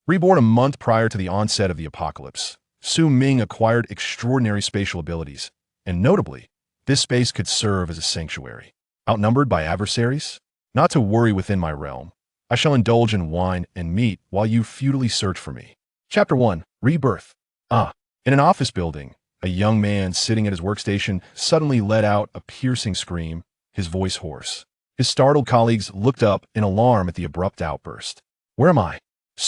Reborn a month prior to the onset of the apocalypse, Ming acquired extraordinary spatial abilities, and notably, this space could serve as a sanctuary. Outnumbered by adversaries? Not to worry within my realm. I shall indulge in wine and meat while you futilely search for me. Chapter 1. Rebirth. In an office building, a young man sitting at his workstation suddenly let out a piercing scream, his voice hoarse. His startled colleagues looked up in alarm at the abrupt outburst. "Where am I?"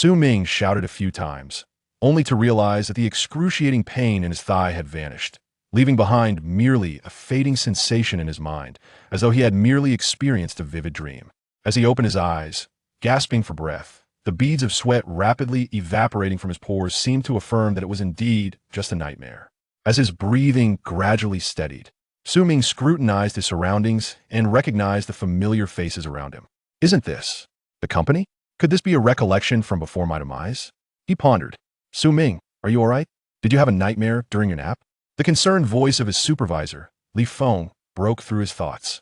Ming shouted a few times, only to realize that the excruciating pain in his thigh had vanished, leaving behind merely a fading sensation in his mind, as though he had merely experienced a vivid dream. As he opened his eyes, gasping for breath, the beads of sweat rapidly evaporating from his pores seemed to affirm that it was indeed just a nightmare. As his breathing gradually steadied, Ming scrutinized his surroundings and recognized the familiar faces around him. Isn't this the company? Could this be a recollection from before my demise? He pondered. Ming, are you all right? Did you have a nightmare during your nap? The concerned voice of his supervisor, Li Feng, broke through his thoughts.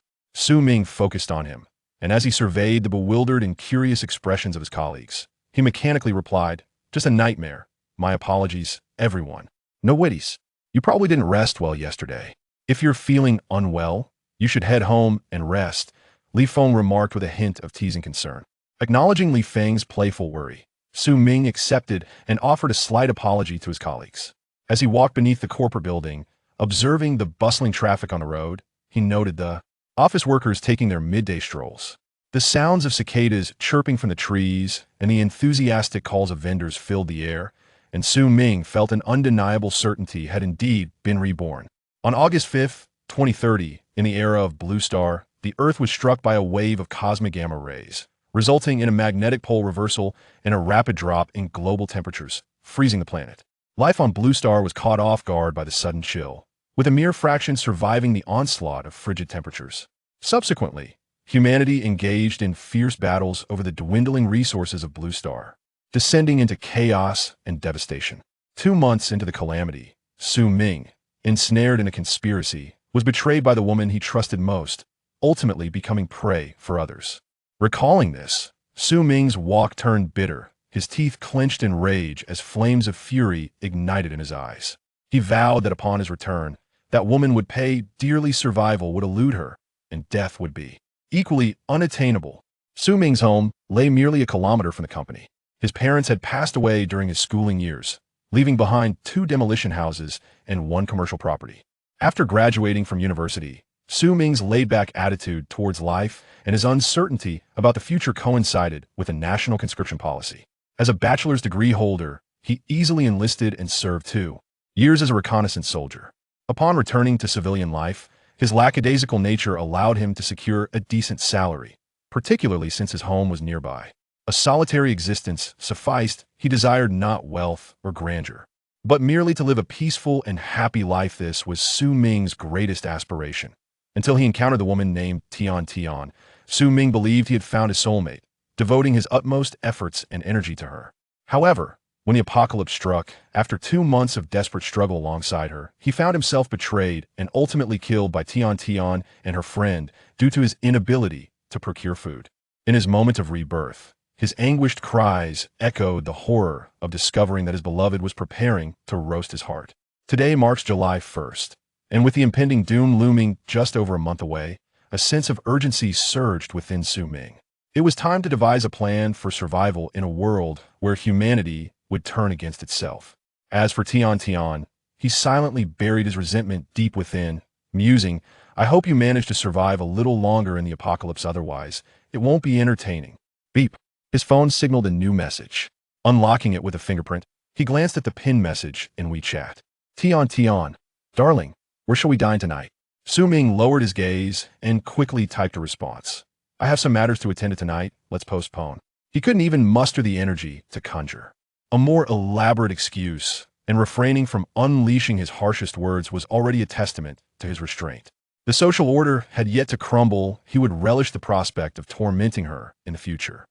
Ming focused on him, and as he surveyed the bewildered and curious expressions of his colleagues, he mechanically replied, "Just a nightmare. My apologies, everyone. No witties. You probably didn't rest well yesterday. If you're feeling unwell, you should head home and rest," Li Feng remarked with a hint of teasing concern. Acknowledging Li Feng's playful worry, Ming accepted and offered a slight apology to his colleagues. As he walked beneath the corporate building, observing the bustling traffic on the road, he noted the office workers taking their midday strolls. The sounds of cicadas chirping from the trees and the enthusiastic calls of vendors filled the air, and Ming felt an undeniable certainty had indeed been reborn. On August 5, 2030, in the era of Blue Star, the Earth was struck by a wave of cosmic gamma rays, resulting in a magnetic pole reversal and a rapid drop in global temperatures, freezing the planet. Life on Blue Star was caught off guard by the sudden chill, with a mere fraction surviving the onslaught of frigid temperatures. Subsequently, humanity engaged in fierce battles over the dwindling resources of Blue Star, descending into chaos and devastation. 2 months into the calamity, Ming, ensnared in a conspiracy, was betrayed by the woman he trusted most, ultimately becoming prey for others. Recalling this, Ming's walk turned bitter, his teeth clenched in rage as flames of fury ignited in his eyes. He vowed that upon his return, that woman would pay dearly. Survival would elude her, and death would be equally unattainable. Ming's home lay merely a kilometer from the company. His parents had passed away during his schooling years, leaving behind 2 demolition houses and 1 commercial property. After graduating from university, Ming's laid-back attitude towards life and his uncertainty about the future coincided with a national conscription policy. As a bachelor's degree holder, he easily enlisted and served 2 years as a reconnaissance soldier. Upon returning to civilian life, his lackadaisical nature allowed him to secure a decent salary, particularly since his home was nearby. A solitary existence sufficed. He desired not wealth or grandeur, but merely to live a peaceful and happy life. This was Ming's greatest aspiration. Until he encountered the woman named Tian, Ming believed he had found his soulmate, devoting his utmost efforts and energy to her. However, when the apocalypse struck, after 2 months of desperate struggle alongside her, he found himself betrayed and ultimately killed by Tian and her friend due to his inability to procure food. In his moment of rebirth, his anguished cries echoed the horror of discovering that his beloved was preparing to roast his heart. Today marks July 1st, and with the impending doom looming just over a month away, a sense of urgency surged within Ming. It was time to devise a plan for survival in a world where humanity would turn against itself. As for Tian, he silently buried his resentment deep within, musing, "I hope you manage to survive a little longer in the apocalypse, otherwise it won't be entertaining." Beep. His phone signaled a new message. Unlocking it with a fingerprint, he glanced at the pinned message in WeChat. Tian, darling, where shall we dine tonight? Ming lowered his gaze and quickly typed a response. "I have some matters to attend to tonight. Let's postpone." He couldn't even muster the energy to conjure a more elaborate excuse, and refraining from unleashing his harshest words was already a testament to his restraint. The social order had yet to crumble. He would relish the prospect of tormenting her in the future.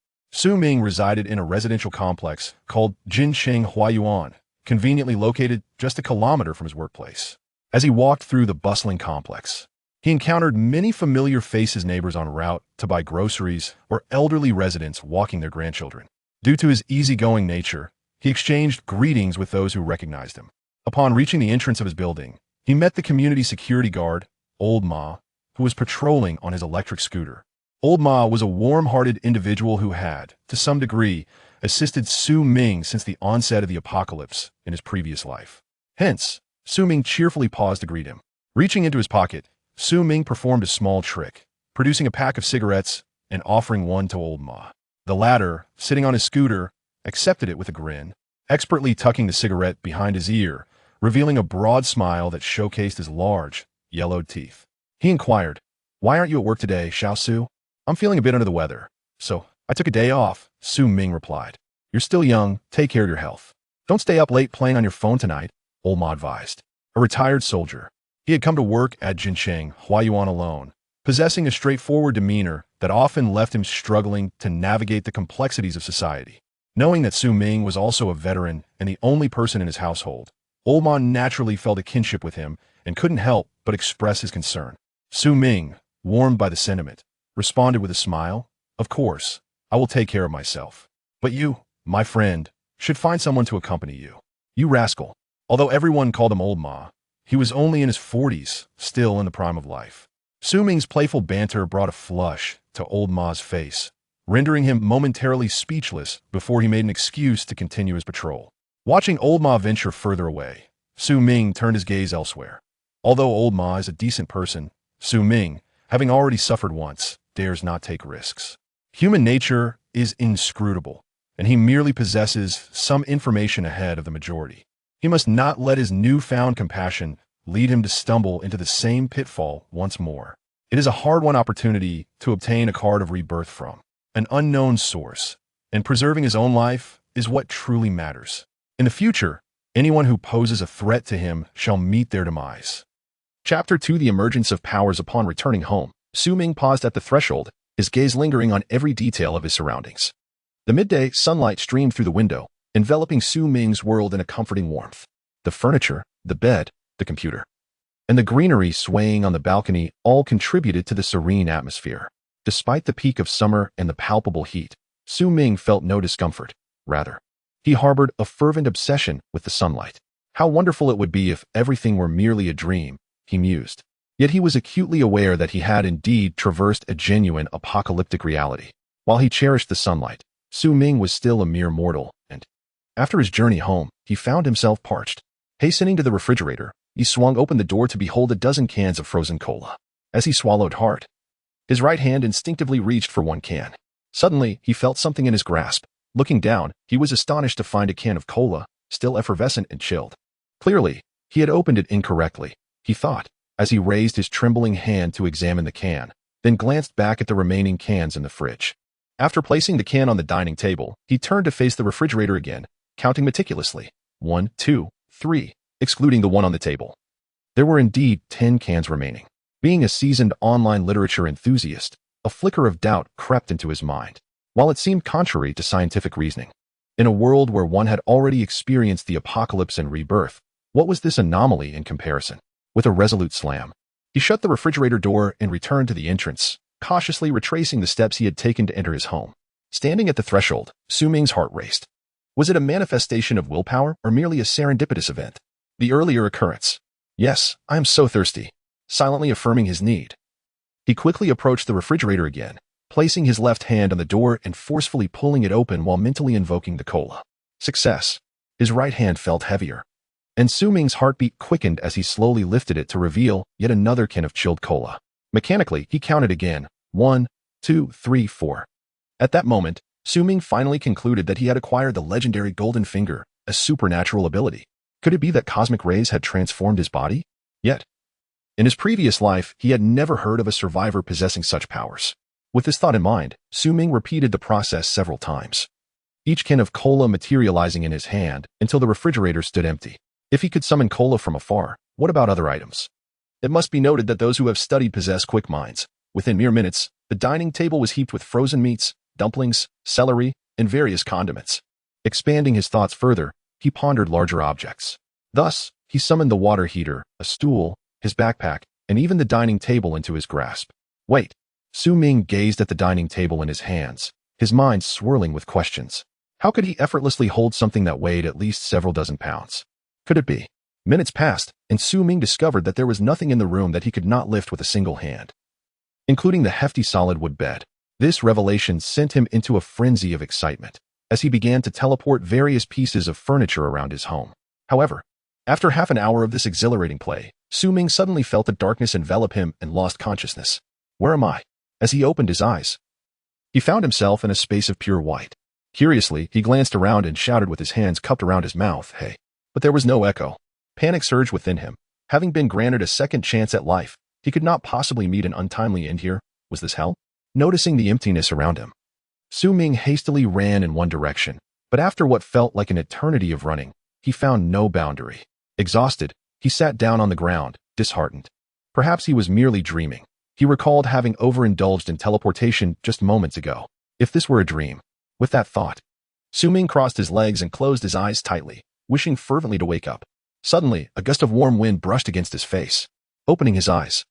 Ming resided in a residential complex called Jinsheng Huayuan, conveniently located just a kilometer from his workplace. As he walked through the bustling complex, he encountered many familiar faces, neighbors en route to buy groceries or elderly residents walking their grandchildren. Due to his easygoing nature, He exchanged greetings with those who recognized him. Upon reaching the entrance of his building, he met the community security guard, Old Ma, who was patrolling on his electric scooter. Old Ma was a warm-hearted individual who had, to some degree, assisted Su Ming since the onset of the apocalypse in his previous life. Hence, Su Ming cheerfully paused to greet him. Reaching into his pocket, Su Ming performed a small trick, producing a pack of cigarettes and offering one to Old Ma. The latter, sitting on his scooter, accepted it with a grin, expertly tucking the cigarette behind his ear, revealing a broad smile that showcased his large, yellowed teeth. He inquired, "Why aren't you at work today, Xiao Su?" "I'm feeling a bit under the weather, so I took a day off," Su Ming replied. "You're still young, take care of your health. Don't stay up late playing on your phone tonight," Old Ma advised. A retired soldier, he had come to work at Jincheng Huayuan alone, possessing a straightforward demeanor that often left him struggling to navigate the complexities of society. Knowing that Su Ming was also a veteran and the only person in his household, Old Ma naturally felt a kinship with him and couldn't help but express his concern. Su Ming, warmed by the sentiment, responded with a smile, "Of course, I will take care of myself. But you, my friend, should find someone to accompany you." "You rascal." Although everyone called him Old Ma, he was only in his 40s, still in the prime of life. Su Ming's playful banter brought a flush to Old Ma's face, rendering him momentarily speechless before he made an excuse to continue his patrol. Watching Old Ma venture further away, Su Ming turned his gaze elsewhere. Although Old Ma is a decent person, Su Ming, having already suffered once, dares not take risks. Human nature is inscrutable, and he merely possesses some information ahead of the majority. He must not let his newfound compassion lead him to stumble into the same pitfall once more. It is a hard-won opportunity to obtain a card of rebirth from an unknown source, and preserving his own life is what truly matters. In the future, anyone who poses a threat to him shall meet their demise. Chapter 2: The Emergence of Powers. Upon returning home, Su Ming paused at the threshold, his gaze lingering on every detail of his surroundings. The midday sunlight streamed through the window, enveloping Su Ming's world in a comforting warmth. The furniture, the bed, the computer, and the greenery swaying on the balcony all contributed to the serene atmosphere. Despite the peak of summer and the palpable heat, Su Ming felt no discomfort. Rather, he harbored a fervent obsession with the sunlight. How wonderful it would be if everything were merely a dream, he mused. Yet he was acutely aware that he had indeed traversed a genuine apocalyptic reality. While he cherished the sunlight, Su Ming was still a mere mortal, and after his journey home, he found himself parched. Hastening to the refrigerator, he swung open the door to behold a dozen cans of frozen cola. As he swallowed hard, his right hand instinctively reached for one can. Suddenly, he felt something in his grasp. Looking down, he was astonished to find a can of cola, still effervescent and chilled. Clearly, he had opened it incorrectly, he thought, as he raised his trembling hand to examine the can, then glanced back at the remaining cans in the fridge. After placing the can on the dining table, he turned to face the refrigerator again, counting meticulously. 1, 2, 3, excluding the one on the table. There were indeed 10 cans remaining. Being a seasoned online literature enthusiast, a flicker of doubt crept into his mind. While it seemed contrary to scientific reasoning, in a world where one had already experienced the apocalypse and rebirth, what was this anomaly in comparison? With a resolute slam, he shut the refrigerator door and returned to the entrance, cautiously retracing the steps he had taken to enter his home. Standing at the threshold, Su Ming's heart raced. Was it a manifestation of willpower or merely a serendipitous event? The earlier occurrence. "Yes, I am so thirsty," silently affirming his need. He quickly approached the refrigerator again, placing his left hand on the door and forcefully pulling it open while mentally invoking the cola. Success. His right hand felt heavier, and Su Ming's heartbeat quickened as he slowly lifted it to reveal yet another can of chilled cola. Mechanically, he counted again. 1, 2, 3, 4. At that moment, Su Ming finally concluded that he had acquired the legendary Golden Finger, a supernatural ability. Could it be that cosmic rays had transformed his body? Yet, in his previous life, he had never heard of a survivor possessing such powers. With this thought in mind, Su Ming repeated the process several times, each can of cola materializing in his hand until the refrigerator stood empty. If he could summon cola from afar, what about other items? It must be noted that those who have studied possess quick minds. Within mere minutes, the dining table was heaped with frozen meats, dumplings, celery, and various condiments. Expanding his thoughts further, he pondered larger objects. Thus, he summoned the water heater, a stool, his backpack, and even the dining table into his grasp. Wait. Su Ming gazed at the dining table in his hands, his mind swirling with questions. How could he effortlessly hold something that weighed at least several dozen pounds? Could it be? Minutes passed, and Ming discovered that there was nothing in the room that he could not lift with a single hand, including the hefty solid wood bed. This revelation sent him into a frenzy of excitement as he began to teleport various pieces of furniture around his home. However, after half an hour of this exhilarating play, Ming suddenly felt the darkness envelop him and lost consciousness. Where am I? As he opened his eyes, he found himself in a space of pure white. Curiously, he glanced around and shouted with his hands cupped around his mouth, "Hey!" But there was no echo. Panic surged within him. Having been granted a second chance at life, he could not possibly meet an untimely end here. Was this hell? Noticing the emptiness around him, Ming hastily ran in one direction, but after what felt like an eternity of running, he found no boundary. Exhausted, he sat down on the ground, disheartened. Perhaps he was merely dreaming. He recalled having overindulged in teleportation just moments ago. If this were a dream. With that thought, Ming crossed his legs and closed his eyes tightly, wishing fervently to wake up. Suddenly, a gust of warm wind brushed against his face. Opening his eyes,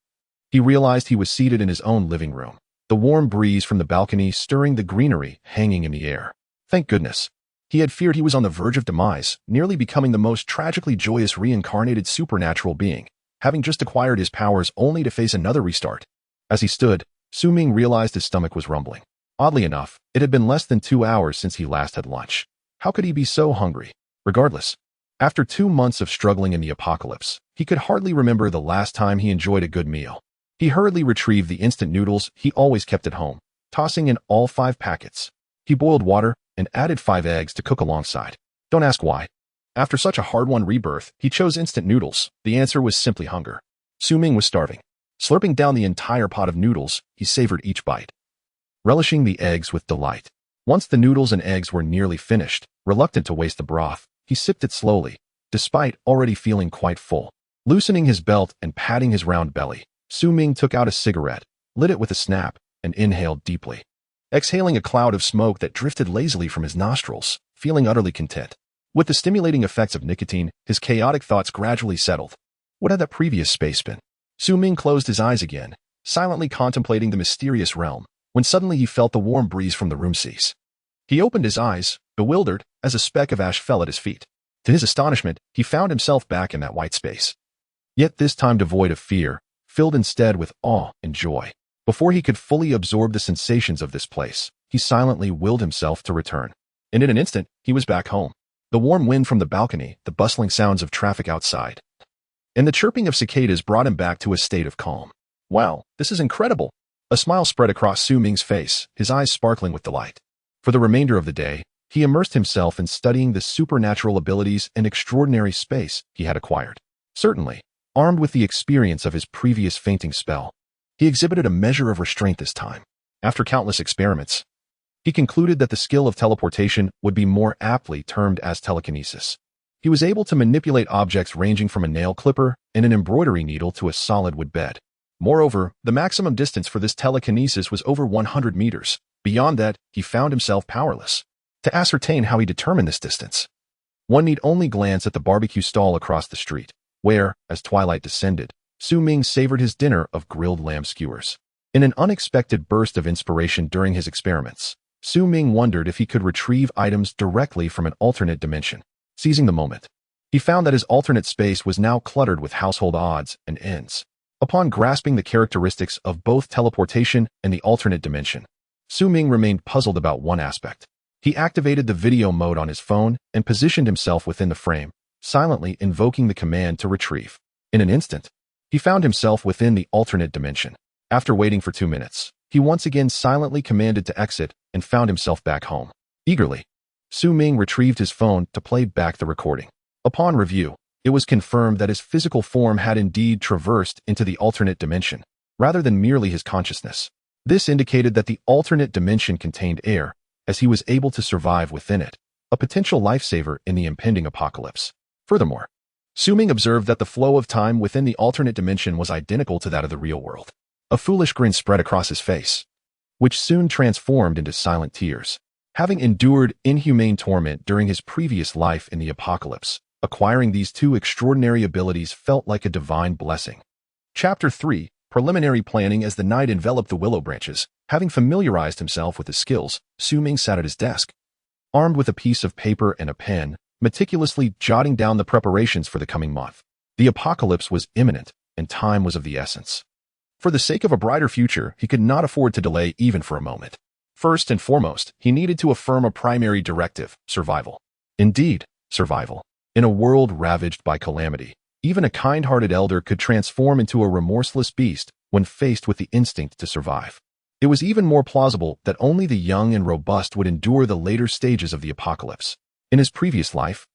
he realized he was seated in his own living room, the warm breeze from the balcony stirring the greenery hanging in the air. Thank goodness. He had feared he was on the verge of demise, nearly becoming the most tragically joyous reincarnated supernatural being, having just acquired his powers only to face another restart. As he stood, Ming realized his stomach was rumbling. Oddly enough, it had been less than 2 hours since he last had lunch. How could he be so hungry? Regardless, after 2 months of struggling in the apocalypse, he could hardly remember the last time he enjoyed a good meal. He hurriedly retrieved the instant noodles he always kept at home, tossing in all 5 packets. He boiled water and added 5 eggs to cook alongside. Don't ask why. After such a hard-won rebirth, he chose instant noodles. The answer was simply hunger. Ming was starving. Slurping down the entire pot of noodles, he savored each bite, relishing the eggs with delight. Once the noodles and eggs were nearly finished, reluctant to waste the broth, he sipped it slowly, despite already feeling quite full. Loosening his belt and patting his round belly, Ming took out a cigarette, lit it with a snap, and inhaled deeply, exhaling a cloud of smoke that drifted lazily from his nostrils, feeling utterly content. With the stimulating effects of nicotine, his chaotic thoughts gradually settled. What had that previous space been? Ming closed his eyes again, silently contemplating the mysterious realm, when suddenly he felt the warm breeze from the room cease. He opened his eyes, bewildered, as a speck of ash fell at his feet. To his astonishment, he found himself back in that white space. Yet this time devoid of fear, filled instead with awe and joy. Before he could fully absorb the sensations of this place, he silently willed himself to return. And in an instant, he was back home. The warm wind from the balcony, the bustling sounds of traffic outside, and the chirping of cicadas brought him back to a state of calm. Wow, this is incredible. A smile spread across Ming's face, his eyes sparkling with delight. For the remainder of the day, he immersed himself in studying the supernatural abilities and extraordinary space he had acquired. Certainly, armed with the experience of his previous fainting spell, he exhibited a measure of restraint this time. After countless experiments, he concluded that the skill of teleportation would be more aptly termed as telekinesis. He was able to manipulate objects ranging from a nail clipper and an embroidery needle to a solid wood bed. Moreover, the maximum distance for this telekinesis was over 100 meters. Beyond that, he found himself powerless. To ascertain how he determined this distance, one need only glance at the barbecue stall across the street, where, as twilight descended, Ming savored his dinner of grilled lamb skewers. In an unexpected burst of inspiration during his experiments, Ming wondered if he could retrieve items directly from an alternate dimension. Seizing the moment, he found that his alternate space was now cluttered with household odds and ends. Upon grasping the characteristics of both teleportation and the alternate dimension, Ming remained puzzled about one aspect. He activated the video mode on his phone and positioned himself within the frame, silently invoking the command to retrieve. In an instant, he found himself within the alternate dimension. After waiting for 2 minutes, he once again silently commanded to exit and found himself back home. Eagerly, Ming retrieved his phone to play back the recording. Upon review, it was confirmed that his physical form had indeed traversed into the alternate dimension, rather than merely his consciousness. This indicated that the alternate dimension contained air, as he was able to survive within it, a potential lifesaver in the impending apocalypse. Furthermore, Ming observed that the flow of time within the alternate dimension was identical to that of the real world. A foolish grin spread across his face, which soon transformed into silent tears. Having endured inhumane torment during his previous life in the apocalypse, acquiring these 2 extraordinary abilities felt like a divine blessing. Chapter 3, Preliminary Planning. As the night enveloped the willow branches, having familiarized himself with his skills, Ming sat at his desk. armed with a piece of paper and a pen, meticulously jotting down the preparations for the coming month. The apocalypse was imminent, and time was of the essence. For the sake of a brighter future, he could not afford to delay even for a moment. First and foremost, he needed to affirm a primary directive: survival. Indeed, survival. In a world ravaged by calamity, even a kind-hearted elder could transform into a remorseless beast when faced with the instinct to survive. It was even more plausible that only the young and robust would endure the later stages of the apocalypse. In his previous life,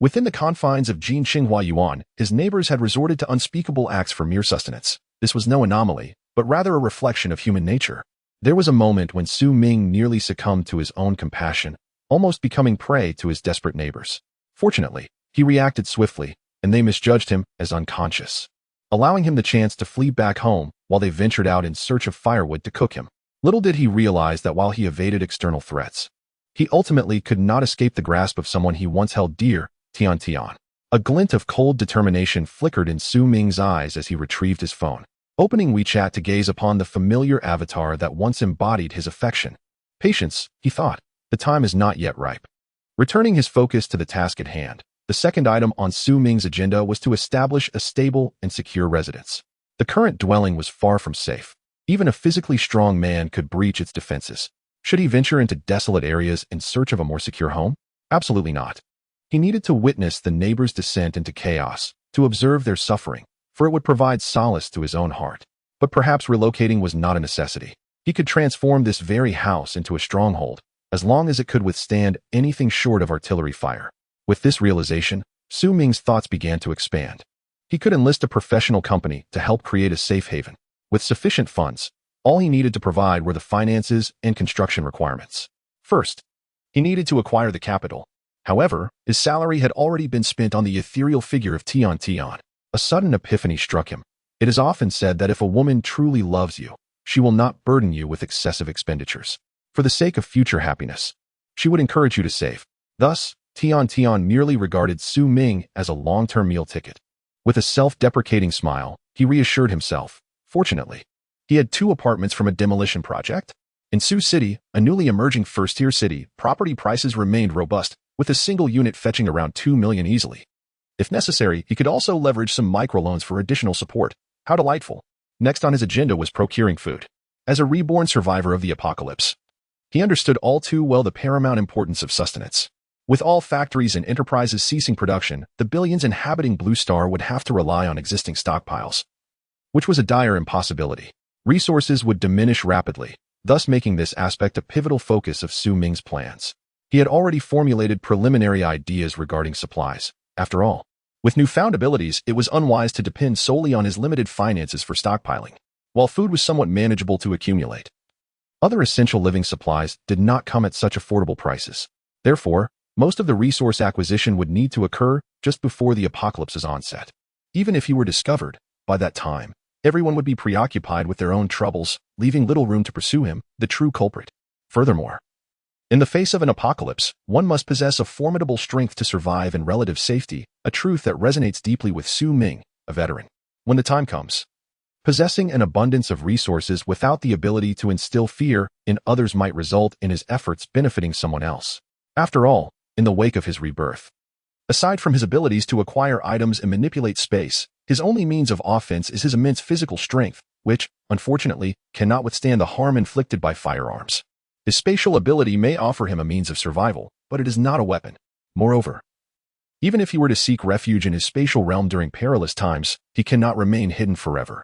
within the confines of Jin Xinghua Yuan, his neighbors had resorted to unspeakable acts for mere sustenance. This was no anomaly, but rather a reflection of human nature. There was a moment when Su Ming nearly succumbed to his own compassion, almost becoming prey to his desperate neighbors. Fortunately, he reacted swiftly, and they misjudged him as unconscious, allowing him the chance to flee back home while they ventured out in search of firewood to cook him. Little did he realize that while he evaded external threats, he ultimately could not escape the grasp of someone he once held dear, Tian Tian. A glint of cold determination flickered in Su Ming's eyes as he retrieved his phone, opening WeChat to gaze upon the familiar avatar that once embodied his affection. Patience, he thought. The time is not yet ripe. Returning his focus to the task at hand, the second item on Su Ming's agenda was to establish a stable and secure residence. The current dwelling was far from safe. Even a physically strong man could breach its defenses. Should he venture into desolate areas in search of a more secure home? Absolutely not. He needed to witness the neighbors' descent into chaos, to observe their suffering, for it would provide solace to his own heart. But perhaps relocating was not a necessity. He could transform this very house into a stronghold, as long as it could withstand anything short of artillery fire. With this realization, Su Ming's thoughts began to expand. He could enlist a professional company to help create a safe haven. With sufficient funds, all he needed to provide were the finances and construction requirements. First, he needed to acquire the capital. However, his salary had already been spent on the ethereal figure of Tian Tian. A sudden epiphany struck him. It is often said that if a woman truly loves you, she will not burden you with excessive expenditures. For the sake of future happiness, she would encourage you to save. Thus, Tian Tian merely regarded Su Ming as a long-term meal ticket. With a self-deprecating smile, he reassured himself. Fortunately, he had 2 apartments from a demolition project. In Sioux City, a newly emerging first-tier city, property prices remained robust, with a single unit fetching around $2 million easily. If necessary, he could also leverage some microloans for additional support. How delightful. Next on his agenda was procuring food. As a reborn survivor of the apocalypse, he understood all too well the paramount importance of sustenance. With all factories and enterprises ceasing production, the billions inhabiting Blue Star would have to rely on existing stockpiles, which was a dire impossibility. Resources would diminish rapidly, thus making this aspect a pivotal focus of Su Ming's plans. He had already formulated preliminary ideas regarding supplies. After all, with newfound abilities, it was unwise to depend solely on his limited finances for stockpiling. While food was somewhat manageable to accumulate, other essential living supplies did not come at such affordable prices. Therefore, most of the resource acquisition would need to occur just before the apocalypse's onset. Even if he were discovered, by that time, everyone would be preoccupied with their own troubles, leaving little room to pursue him, the true culprit. Furthermore, in the face of an apocalypse, one must possess a formidable strength to survive in relative safety, a truth that resonates deeply with Su Ming, a veteran. When the time comes, possessing an abundance of resources without the ability to instill fear in others might result in his efforts benefiting someone else. After all, in the wake of his rebirth, aside from his abilities to acquire items and manipulate space, his only means of offense is his immense physical strength, which, unfortunately, cannot withstand the harm inflicted by firearms. His spatial ability may offer him a means of survival, but it is not a weapon. Moreover, even if he were to seek refuge in his spatial realm during perilous times, he cannot remain hidden forever.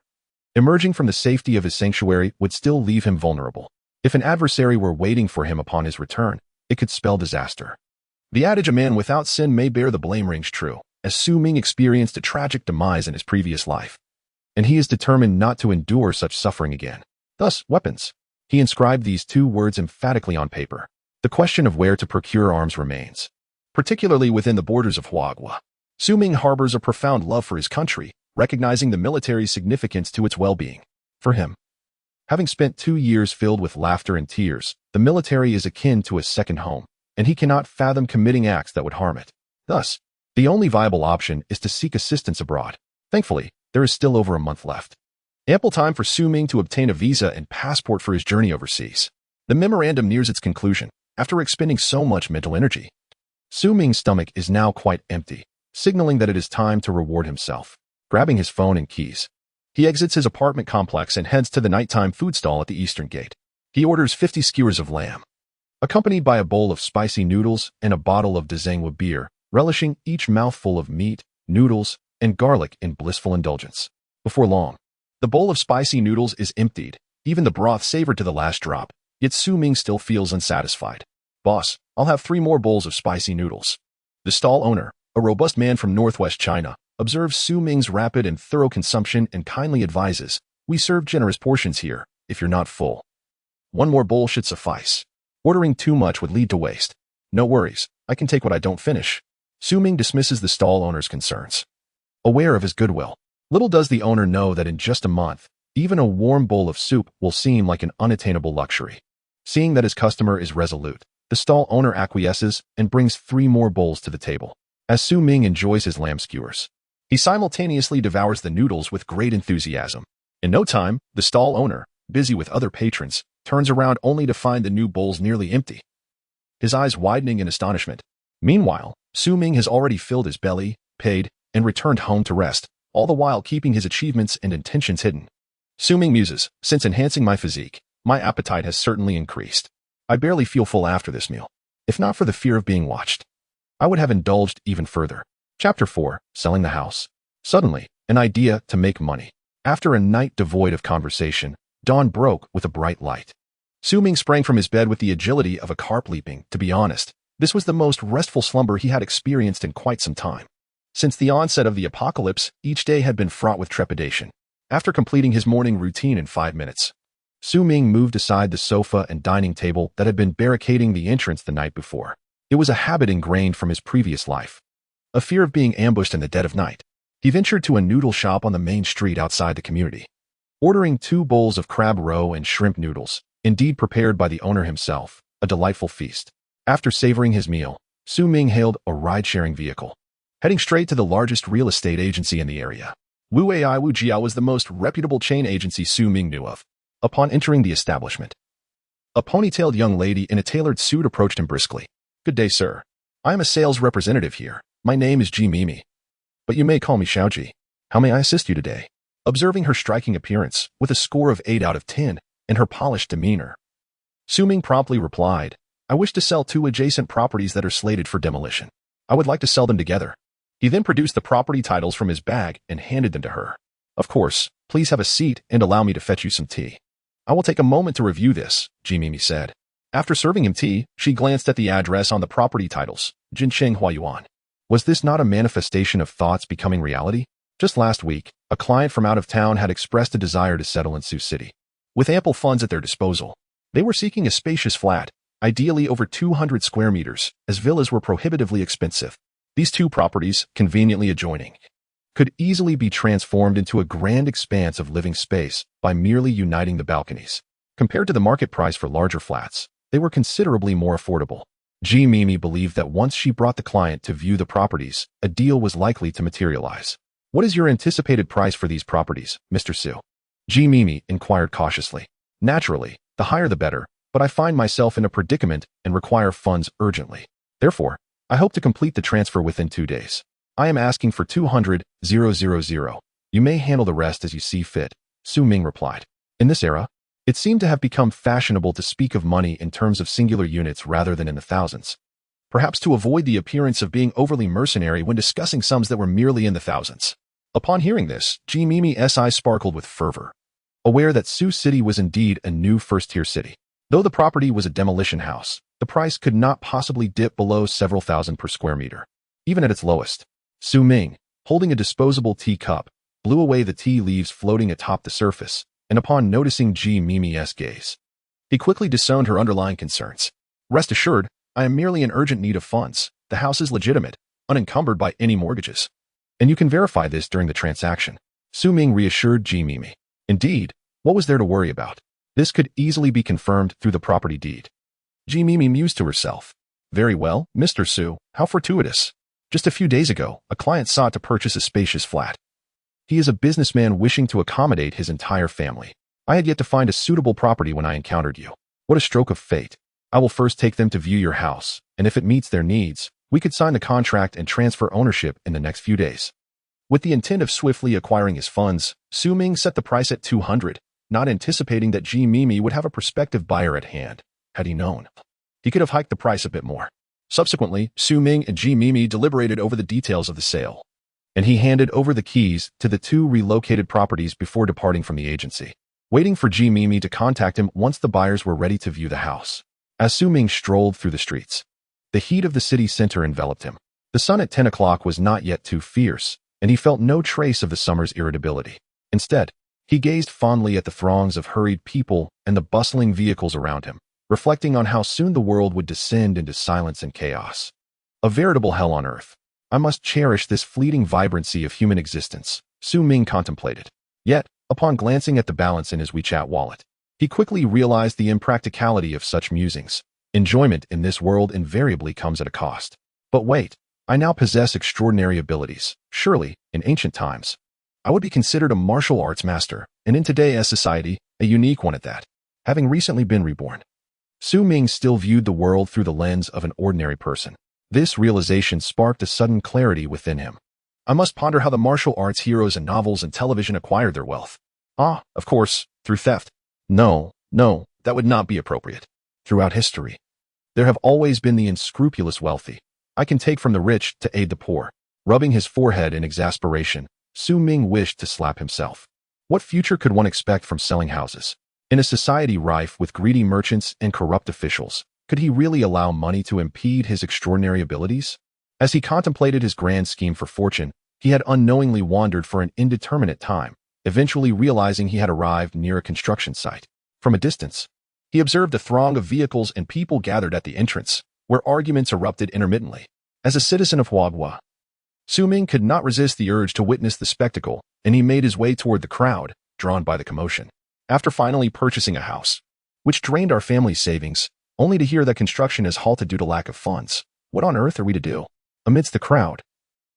Emerging from the safety of his sanctuary would still leave him vulnerable. If an adversary were waiting for him upon his return, it could spell disaster. The adage "a man without sin may bear the blame" rings true, as Su Ming experienced a tragic demise in his previous life, and he is determined not to endure such suffering again. Thus, weapons. He inscribed these 2 words emphatically on paper. The question of where to procure arms remains, particularly within the borders of Huagua. Su Ming harbors a profound love for his country, recognizing the military's significance to its well-being. For him, having spent 2 years filled with laughter and tears, the military is akin to a second home, and he cannot fathom committing acts that would harm it. Thus, the only viable option is to seek assistance abroad. Thankfully, there is still over a month left. Ample time for Su Ming to obtain a visa and passport for his journey overseas. The memorandum nears its conclusion. After expending so much mental energy, Su Ming's stomach is now quite empty, signaling that it is time to reward himself. Grabbing his phone and keys, he exits his apartment complex and heads to the nighttime food stall at the eastern gate. He orders 50 skewers of lamb, accompanied by a bowl of spicy noodles and a bottle of Dezangwa beer, relishing each mouthful of meat, noodles, and garlic in blissful indulgence. Before long, the bowl of spicy noodles is emptied, even the broth savored to the last drop, yet Su Ming still feels unsatisfied. Boss, I'll have 3 more bowls of spicy noodles. The stall owner, a robust man from northwest China, observes Su Ming's rapid and thorough consumption and kindly advises, "We serve generous portions here, if you're not full. 1 more bowl should suffice. Ordering too much would lead to waste. No worries, I can take what I don't finish." Su Ming dismisses the stall owner's concerns, aware of his goodwill. Little does the owner know that in just a month, even a warm bowl of soup will seem like an unattainable luxury. Seeing that his customer is resolute, the stall owner acquiesces and brings 3 more bowls to the table. As Su Ming enjoys his lamb skewers, he simultaneously devours the noodles with great enthusiasm. In no time, the stall owner, busy with other patrons, turns around only to find the new bowls nearly empty, his eyes widening in astonishment. Meanwhile, Su Ming has already filled his belly, paid, and returned home to rest, all the while keeping his achievements and intentions hidden. Su Ming muses, "Since enhancing my physique, my appetite has certainly increased. I barely feel full after this meal. If not for the fear of being watched, I would have indulged even further." Chapter 4. Selling the house. Suddenly, an idea to make money. After a night devoid of conversation, dawn broke with a bright light. Su Ming sprang from his bed with the agility of a carp leaping. To be honest, this was the most restful slumber he had experienced in quite some time. Since the onset of the apocalypse, each day had been fraught with trepidation. After completing his morning routine in 5 minutes, Su Ming moved aside the sofa and dining table that had been barricading the entrance the night before. It was a habit ingrained from his previous life, a fear of being ambushed in the dead of night. He ventured to a noodle shop on the main street outside the community, ordering 2 bowls of crab roe and shrimp noodles, indeed prepared by the owner himself, a delightful feast. After savoring his meal, Su Ming hailed a ride-sharing vehicle, heading straight to the largest real estate agency in the area. Wu Ai Wu Jiao was the most reputable chain agency Su Ming knew of. Upon entering the establishment, a ponytailed young lady in a tailored suit approached him briskly. "Good day, sir. I am a sales representative here. My name is Ji Mimi, but you may call me Xiaoji. How may I assist you today?" Observing her striking appearance, with a score of 8 out of 10, and her polished demeanor, Su Ming promptly replied, "I wish to sell 2 adjacent properties that are slated for demolition. I would like to sell them together." He then produced the property titles from his bag and handed them to her. "Of course, please have a seat and allow me to fetch you some tea." "I will take a moment to review this," Ji Mimi said. After serving him tea, she glanced at the address on the property titles, Jincheng Huayuan. Was this not a manifestation of thoughts becoming reality? Just last week, a client from out of town had expressed a desire to settle in Sioux City. With ample funds at their disposal, they were seeking a spacious flat, ideally over 200 square meters, as villas were prohibitively expensive. These 2 properties, conveniently adjoining, could easily be transformed into a grand expanse of living space by merely uniting the balconies. Compared to the market price for larger flats, they were considerably more affordable. Ji Mimi believed that once she brought the client to view the properties, a deal was likely to materialize. "What is your anticipated price for these properties, Mr. Su?" Ji Mimi inquired cautiously. "Naturally, the higher the better, but I find myself in a predicament and require funds urgently. Therefore, I hope to complete the transfer within 2 days. I am asking for 200,000. You may handle the rest as you see fit," Su Ming replied. In this era, it seemed to have become fashionable to speak of money in terms of singular units rather than in the thousands, perhaps to avoid the appearance of being overly mercenary when discussing sums that were merely in the thousands. Upon hearing this, Ji Mimi's eyes sparkled with fervor, aware that Sioux City was indeed a new first-tier city. Though the property was a demolition house, the price could not possibly dip below several thousand per square meter. Even at its lowest, Su Ming, holding a disposable teacup, blew away the tea leaves floating atop the surface, and upon noticing Ji Mimi's gaze, he quickly disowned her underlying concerns. "Rest assured, I am merely in urgent need of funds. The house is legitimate, unencumbered by any mortgages, and you can verify this during the transaction." Su Ming reassured Ji Mimi. Indeed, what was there to worry about? This could easily be confirmed through the property deed. Ji Mimi mused to herself. "Very well, Mr. Su, how fortuitous. Just a few days ago, a client sought to purchase a spacious flat. He is a businessman wishing to accommodate his entire family. I had yet to find a suitable property when I encountered you. What a stroke of fate. I will first take them to view your house, and if it meets their needs, we could sign the contract and transfer ownership in the next few days. With the intent of swiftly acquiring his funds, Su Ming set the price at 200, not anticipating that Ji Mimi would have a prospective buyer at hand. Had he known, he could have hiked the price a bit more. Subsequently, Su Ming and Ji Mimi deliberated over the details of the sale, and he handed over the keys to the two relocated properties before departing from the agency, waiting for Ji Mimi to contact him once the buyers were ready to view the house. As Su Ming strolled through the streets, the heat of the city center enveloped him. The sun at 10 o'clock was not yet too fierce, and he felt no trace of the summer's irritability. Instead, he gazed fondly at the throngs of hurried people and the bustling vehicles around him, reflecting on how soon the world would descend into silence and chaos. A veritable hell on earth. I must cherish this fleeting vibrancy of human existence, Su Ming contemplated. Yet, upon glancing at the balance in his WeChat wallet, he quickly realized the impracticality of such musings. Enjoyment in this world invariably comes at a cost. But wait, I now possess extraordinary abilities. Surely, in ancient times, I would be considered a martial arts master, and in today's society, a unique one at that. Having recently been reborn, Su Ming still viewed the world through the lens of an ordinary person. This realization sparked a sudden clarity within him. I must ponder how the martial arts heroes in novels and television acquired their wealth. Ah, of course, through theft. No, that would not be appropriate. Throughout history, there have always been the unscrupulous wealthy. I can take from the rich to aid the poor. Rubbing his forehead in exasperation, Su Ming wished to slap himself. What future could one expect from selling houses? In a society rife with greedy merchants and corrupt officials, could he really allow money to impede his extraordinary abilities? As he contemplated his grand scheme for fortune, he had unknowingly wandered for an indeterminate time, eventually realizing he had arrived near a construction site. From a distance, he observed a throng of vehicles and people gathered at the entrance, where arguments erupted intermittently. As a citizen of Huaghua, Su Ming could not resist the urge to witness the spectacle, and he made his way toward the crowd, drawn by the commotion. After finally purchasing a house, which drained our family's savings, only to hear that construction is halted due to lack of funds, what on earth are we to do? Amidst the crowd,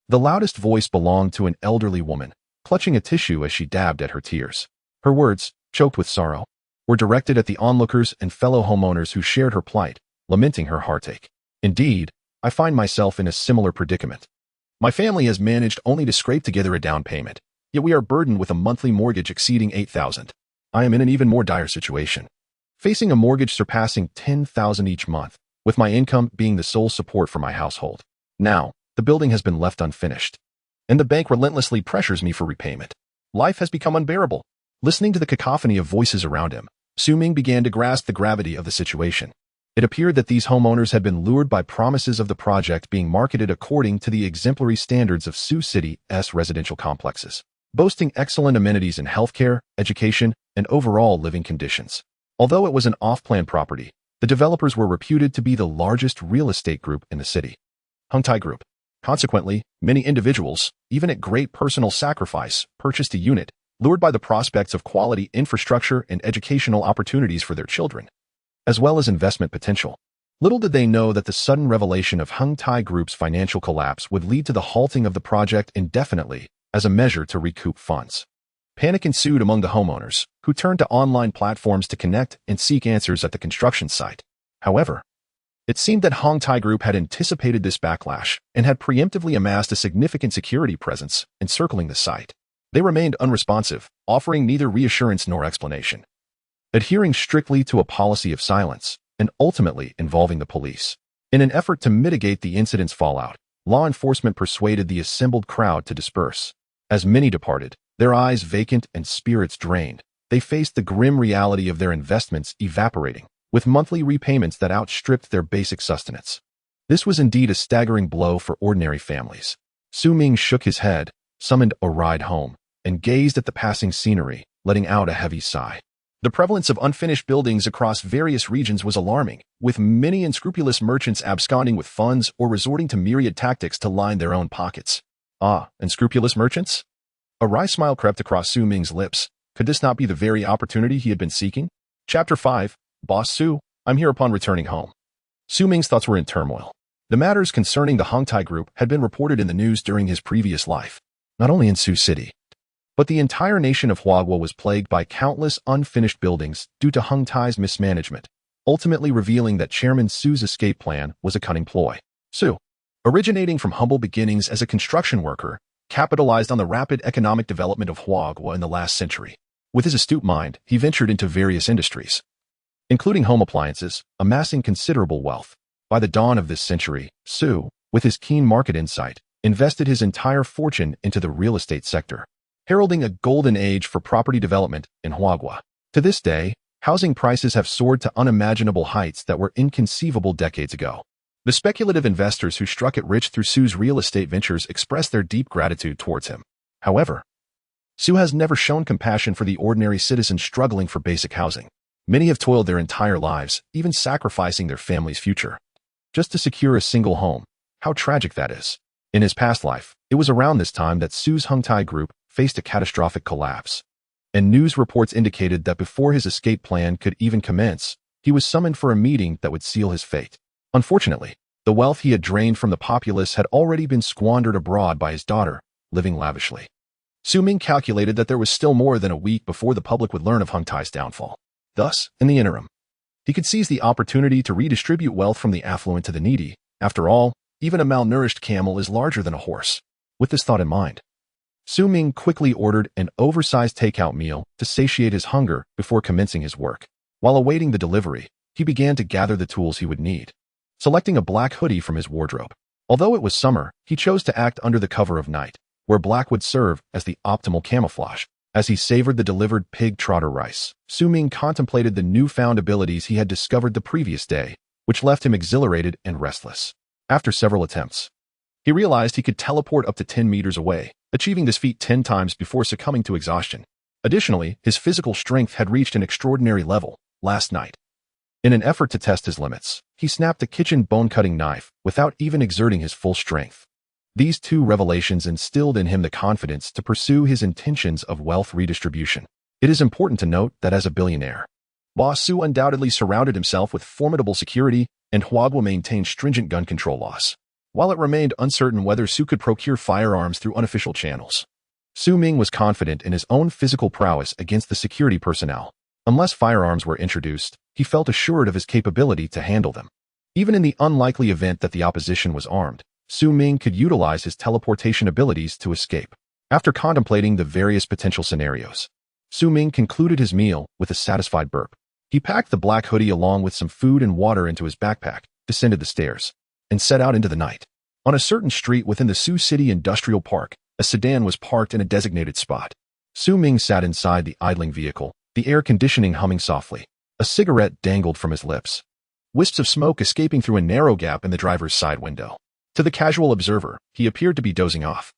the loudest voice belonged to an elderly woman, clutching a tissue as she dabbed at her tears. Her words, choked with sorrow, were directed at the onlookers and fellow homeowners who shared her plight, lamenting her heartache. Indeed, I find myself in a similar predicament. My family has managed only to scrape together a down payment, yet we are burdened with a monthly mortgage exceeding $8,000. I am in an even more dire situation, facing a mortgage surpassing $10,000 each month, with my income being the sole support for my household. Now, the building has been left unfinished, and the bank relentlessly pressures me for repayment. Life has become unbearable. Listening to the cacophony of voices around him, Su Ming began to grasp the gravity of the situation. It appeared that these homeowners had been lured by promises of the project being marketed according to the exemplary standards of Sioux City's residential complexes, boasting excellent amenities in healthcare, education, and overall living conditions. Although it was an off-plan property, the developers were reputed to be the largest real estate group in the city, Hung Tai Group. Consequently, many individuals, even at great personal sacrifice, purchased a unit, lured by the prospects of quality infrastructure and educational opportunities for their children, as well as investment potential. Little did they know that the sudden revelation of Hung Tai Group's financial collapse would lead to the halting of the project indefinitely as a measure to recoup funds. Panic ensued among the homeowners, who turned to online platforms to connect and seek answers at the construction site. However, it seemed that Hung Tai Group had anticipated this backlash and had preemptively amassed a significant security presence encircling the site. They remained unresponsive, offering neither reassurance nor explanation, adhering strictly to a policy of silence, and ultimately involving the police. In an effort to mitigate the incident's fallout, law enforcement persuaded the assembled crowd to disperse. As many departed, their eyes vacant and spirits drained, they faced the grim reality of their investments evaporating, with monthly repayments that outstripped their basic sustenance. This was indeed a staggering blow for ordinary families. Su Ming shook his head, summoned a ride home, and gazed at the passing scenery, letting out a heavy sigh. The prevalence of unfinished buildings across various regions was alarming, with many unscrupulous merchants absconding with funds or resorting to myriad tactics to line their own pockets. Ah, unscrupulous merchants? A wry smile crept across Su Ming's lips. Could this not be the very opportunity he had been seeking? Chapter 5, Boss Su, I'm here upon returning home. Su Ming's thoughts were in turmoil. The matters concerning the Hung Tai Group had been reported in the news during his previous life, not only in Sioux City, but the entire nation of Huaghua was plagued by countless unfinished buildings due to Hung Tai's mismanagement. ultimately revealing that Chairman Su's escape plan was a cunning ploy. Su, originating from humble beginnings as a construction worker, capitalized on the rapid economic development of Huagua in the last century. With his astute mind, he ventured into various industries, including home appliances, amassing considerable wealth. By the dawn of this century, Su, with his keen market insight, invested his entire fortune into the real estate sector, heralding a golden age for property development in Huagua. To this day, housing prices have soared to unimaginable heights that were inconceivable decades ago. The speculative investors who struck it rich through Su's real estate ventures expressed their deep gratitude towards him. However, Su has never shown compassion for the ordinary citizen struggling for basic housing. Many have toiled their entire lives, even sacrificing their family's future, just to secure a single home. How tragic that is. In his past life, it was around this time that Su's Hungtai group faced a catastrophic collapse, and news reports indicated that before his escape plan could even commence, he was summoned for a meeting that would seal his fate. Unfortunately, the wealth he had drained from the populace had already been squandered abroad by his daughter, living lavishly. Ming calculated that there was still more than a week before the public would learn of Hungtai's downfall. Thus, in the interim, he could seize the opportunity to redistribute wealth from the affluent to the needy. After all, even a malnourished camel is larger than a horse. With this thought in mind, Ming quickly ordered an oversized takeout meal to satiate his hunger before commencing his work. While awaiting the delivery, he began to gather the tools he would need, selecting a black hoodie from his wardrobe. Although it was summer, he chose to act under the cover of night, where black would serve as the optimal camouflage. As he savored the delivered pig trotter rice, Ming contemplated the newfound abilities he had discovered the previous day, which left him exhilarated and restless. After several attempts, he realized he could teleport up to 10 meters away, achieving this feat 10 times before succumbing to exhaustion. Additionally, his physical strength had reached an extraordinary level last night. In an effort to test his limits, he snapped a kitchen bone-cutting knife without even exerting his full strength. These two revelations instilled in him the confidence to pursue his intentions of wealth redistribution. It is important to note that as a billionaire, Boss Su undoubtedly surrounded himself with formidable security, and Huagua maintained stringent gun control laws. While it remained uncertain whether Su could procure firearms through unofficial channels, Ming was confident in his own physical prowess against the security personnel. Unless firearms were introduced, he felt assured of his capability to handle them. Even in the unlikely event that the opposition was armed, Ming could utilize his teleportation abilities to escape. After contemplating the various potential scenarios, Ming concluded his meal with a satisfied burp. He packed the black hoodie along with some food and water into his backpack, descended the stairs, and set out into the night. On a certain street within the Sioux City Industrial Park, a sedan was parked in a designated spot. Ming sat inside the idling vehicle, the air conditioning humming softly. A cigarette dangled from his lips, wisps of smoke escaping through a narrow gap in the driver's side window. To the casual observer, he appeared to be dozing off.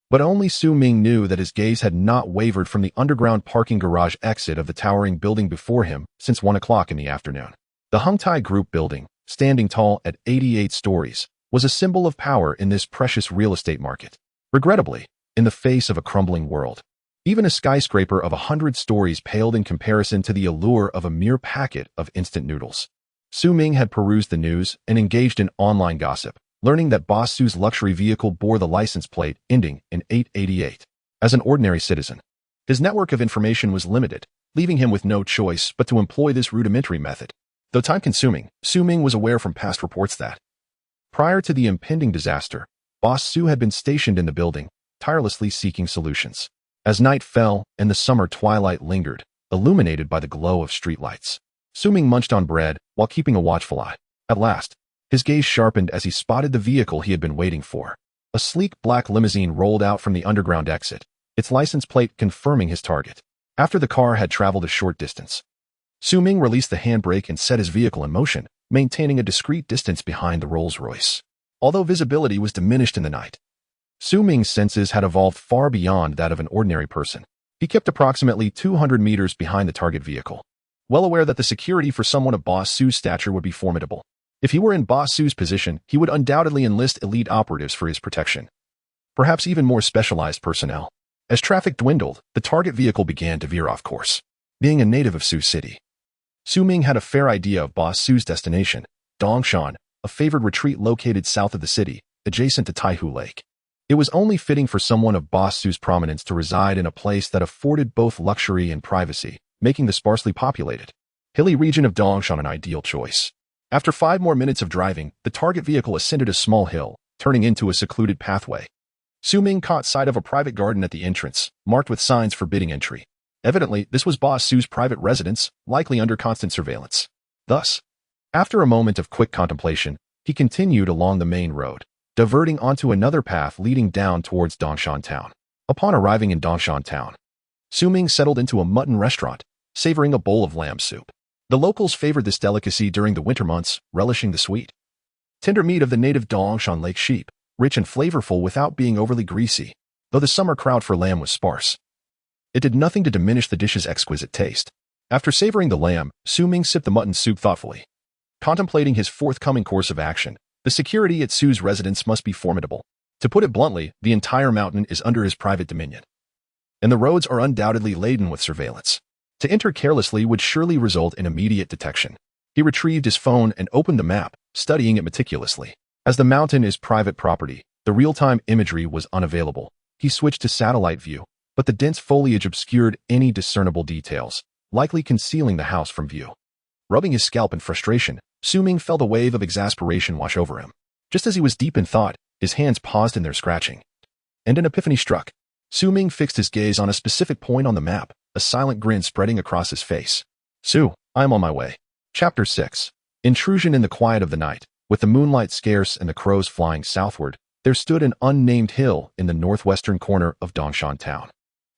But only Ming knew that his gaze had not wavered from the underground parking garage exit of the towering building before him since 1 o'clock in the afternoon. The Hungtai Group building, standing tall at 88 stories, was a symbol of power in this precious real estate market. Regrettably, in the face of a crumbling world, even a skyscraper of 100 stories paled in comparison to the allure of a mere packet of instant noodles. Ming had perused the news and engaged in online gossip, learning that Boss Su's luxury vehicle bore the license plate ending in 888. As an ordinary citizen, his network of information was limited, leaving him with no choice but to employ this rudimentary method. Though time-consuming, Ming was aware from past reports that, prior to the impending disaster, Boss Su had been stationed in the building, tirelessly seeking solutions. As night fell and the summer twilight lingered, illuminated by the glow of streetlights, Ming munched on bread while keeping a watchful eye. At last, his gaze sharpened as he spotted the vehicle he had been waiting for. A sleek black limousine rolled out from the underground exit, its license plate confirming his target. After the car had traveled a short distance, Ming released the handbrake and set his vehicle in motion, maintaining a discreet distance behind the Rolls-Royce. Although visibility was diminished in the night, Ming's senses had evolved far beyond that of an ordinary person. He kept approximately 200 meters behind the target vehicle, well aware that the security for someone of Boss Su's stature would be formidable. If he were in Boss Su's position, he would undoubtedly enlist elite operatives for his protection, perhaps even more specialized personnel. As traffic dwindled, the target vehicle began to veer off course. Being a native of Sioux City, Ming had a fair idea of Boss Su's destination, Dongshan, a favored retreat located south of the city, adjacent to Taihu Lake. It was only fitting for someone of Boss Su's prominence to reside in a place that afforded both luxury and privacy, making the sparsely populated, hilly region of Dongshan an ideal choice. After 5 more minutes of driving, the target vehicle ascended a small hill, turning into a secluded pathway. Su Ming caught sight of a private garden at the entrance, marked with signs forbidding entry. Evidently, this was Boss Su's private residence, likely under constant surveillance. Thus, after a moment of quick contemplation, he continued along the main road, diverting onto another path leading down towards Dongshan Town. Upon arriving in Dongshan Town, Su Ming settled into a mutton restaurant, savoring a bowl of lamb soup. The locals favored this delicacy during the winter months, relishing the sweet, tender meat of the native Dongshan Lake sheep, rich and flavorful without being overly greasy, though the summer crowd for lamb was sparse. It did nothing to diminish the dish's exquisite taste. After savoring the lamb, Su Ming sipped the mutton soup thoughtfully. Contemplating his forthcoming course of action, the security at Su's residence must be formidable. To put it bluntly, the entire mountain is under his private dominion, and the roads are undoubtedly laden with surveillance. To enter carelessly would surely result in immediate detection. He retrieved his phone and opened the map, studying it meticulously. As the mountain is private property, the real-time imagery was unavailable. He switched to satellite view, but the dense foliage obscured any discernible details, likely concealing the house from view. Rubbing his scalp in frustration, Su Ming felt a wave of exasperation wash over him. Just as he was deep in thought, his hands paused in their scratching, and an epiphany struck. Su Ming fixed his gaze on a specific point on the map, a silent grin spreading across his face. Su, I am on my way. Chapter 6. Intrusion in the quiet of the night. With the moonlight scarce and the crows flying southward, there stood an unnamed hill in the northwestern corner of Dongshan Town.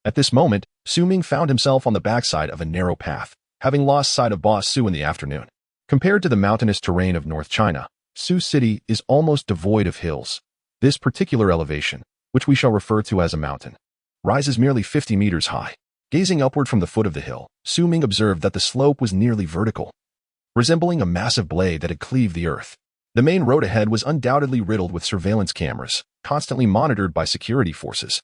At this moment, Su Ming found himself on the backside of a narrow path, having lost sight of Boss Su in the afternoon. Compared to the mountainous terrain of North China, Su City is almost devoid of hills. This particular elevation, which we shall refer to as a mountain, rises merely 50 meters high. Gazing upward from the foot of the hill, Su Ming observed that the slope was nearly vertical, resembling a massive blade that had cleaved the earth. The main road ahead was undoubtedly riddled with surveillance cameras, constantly monitored by security forces.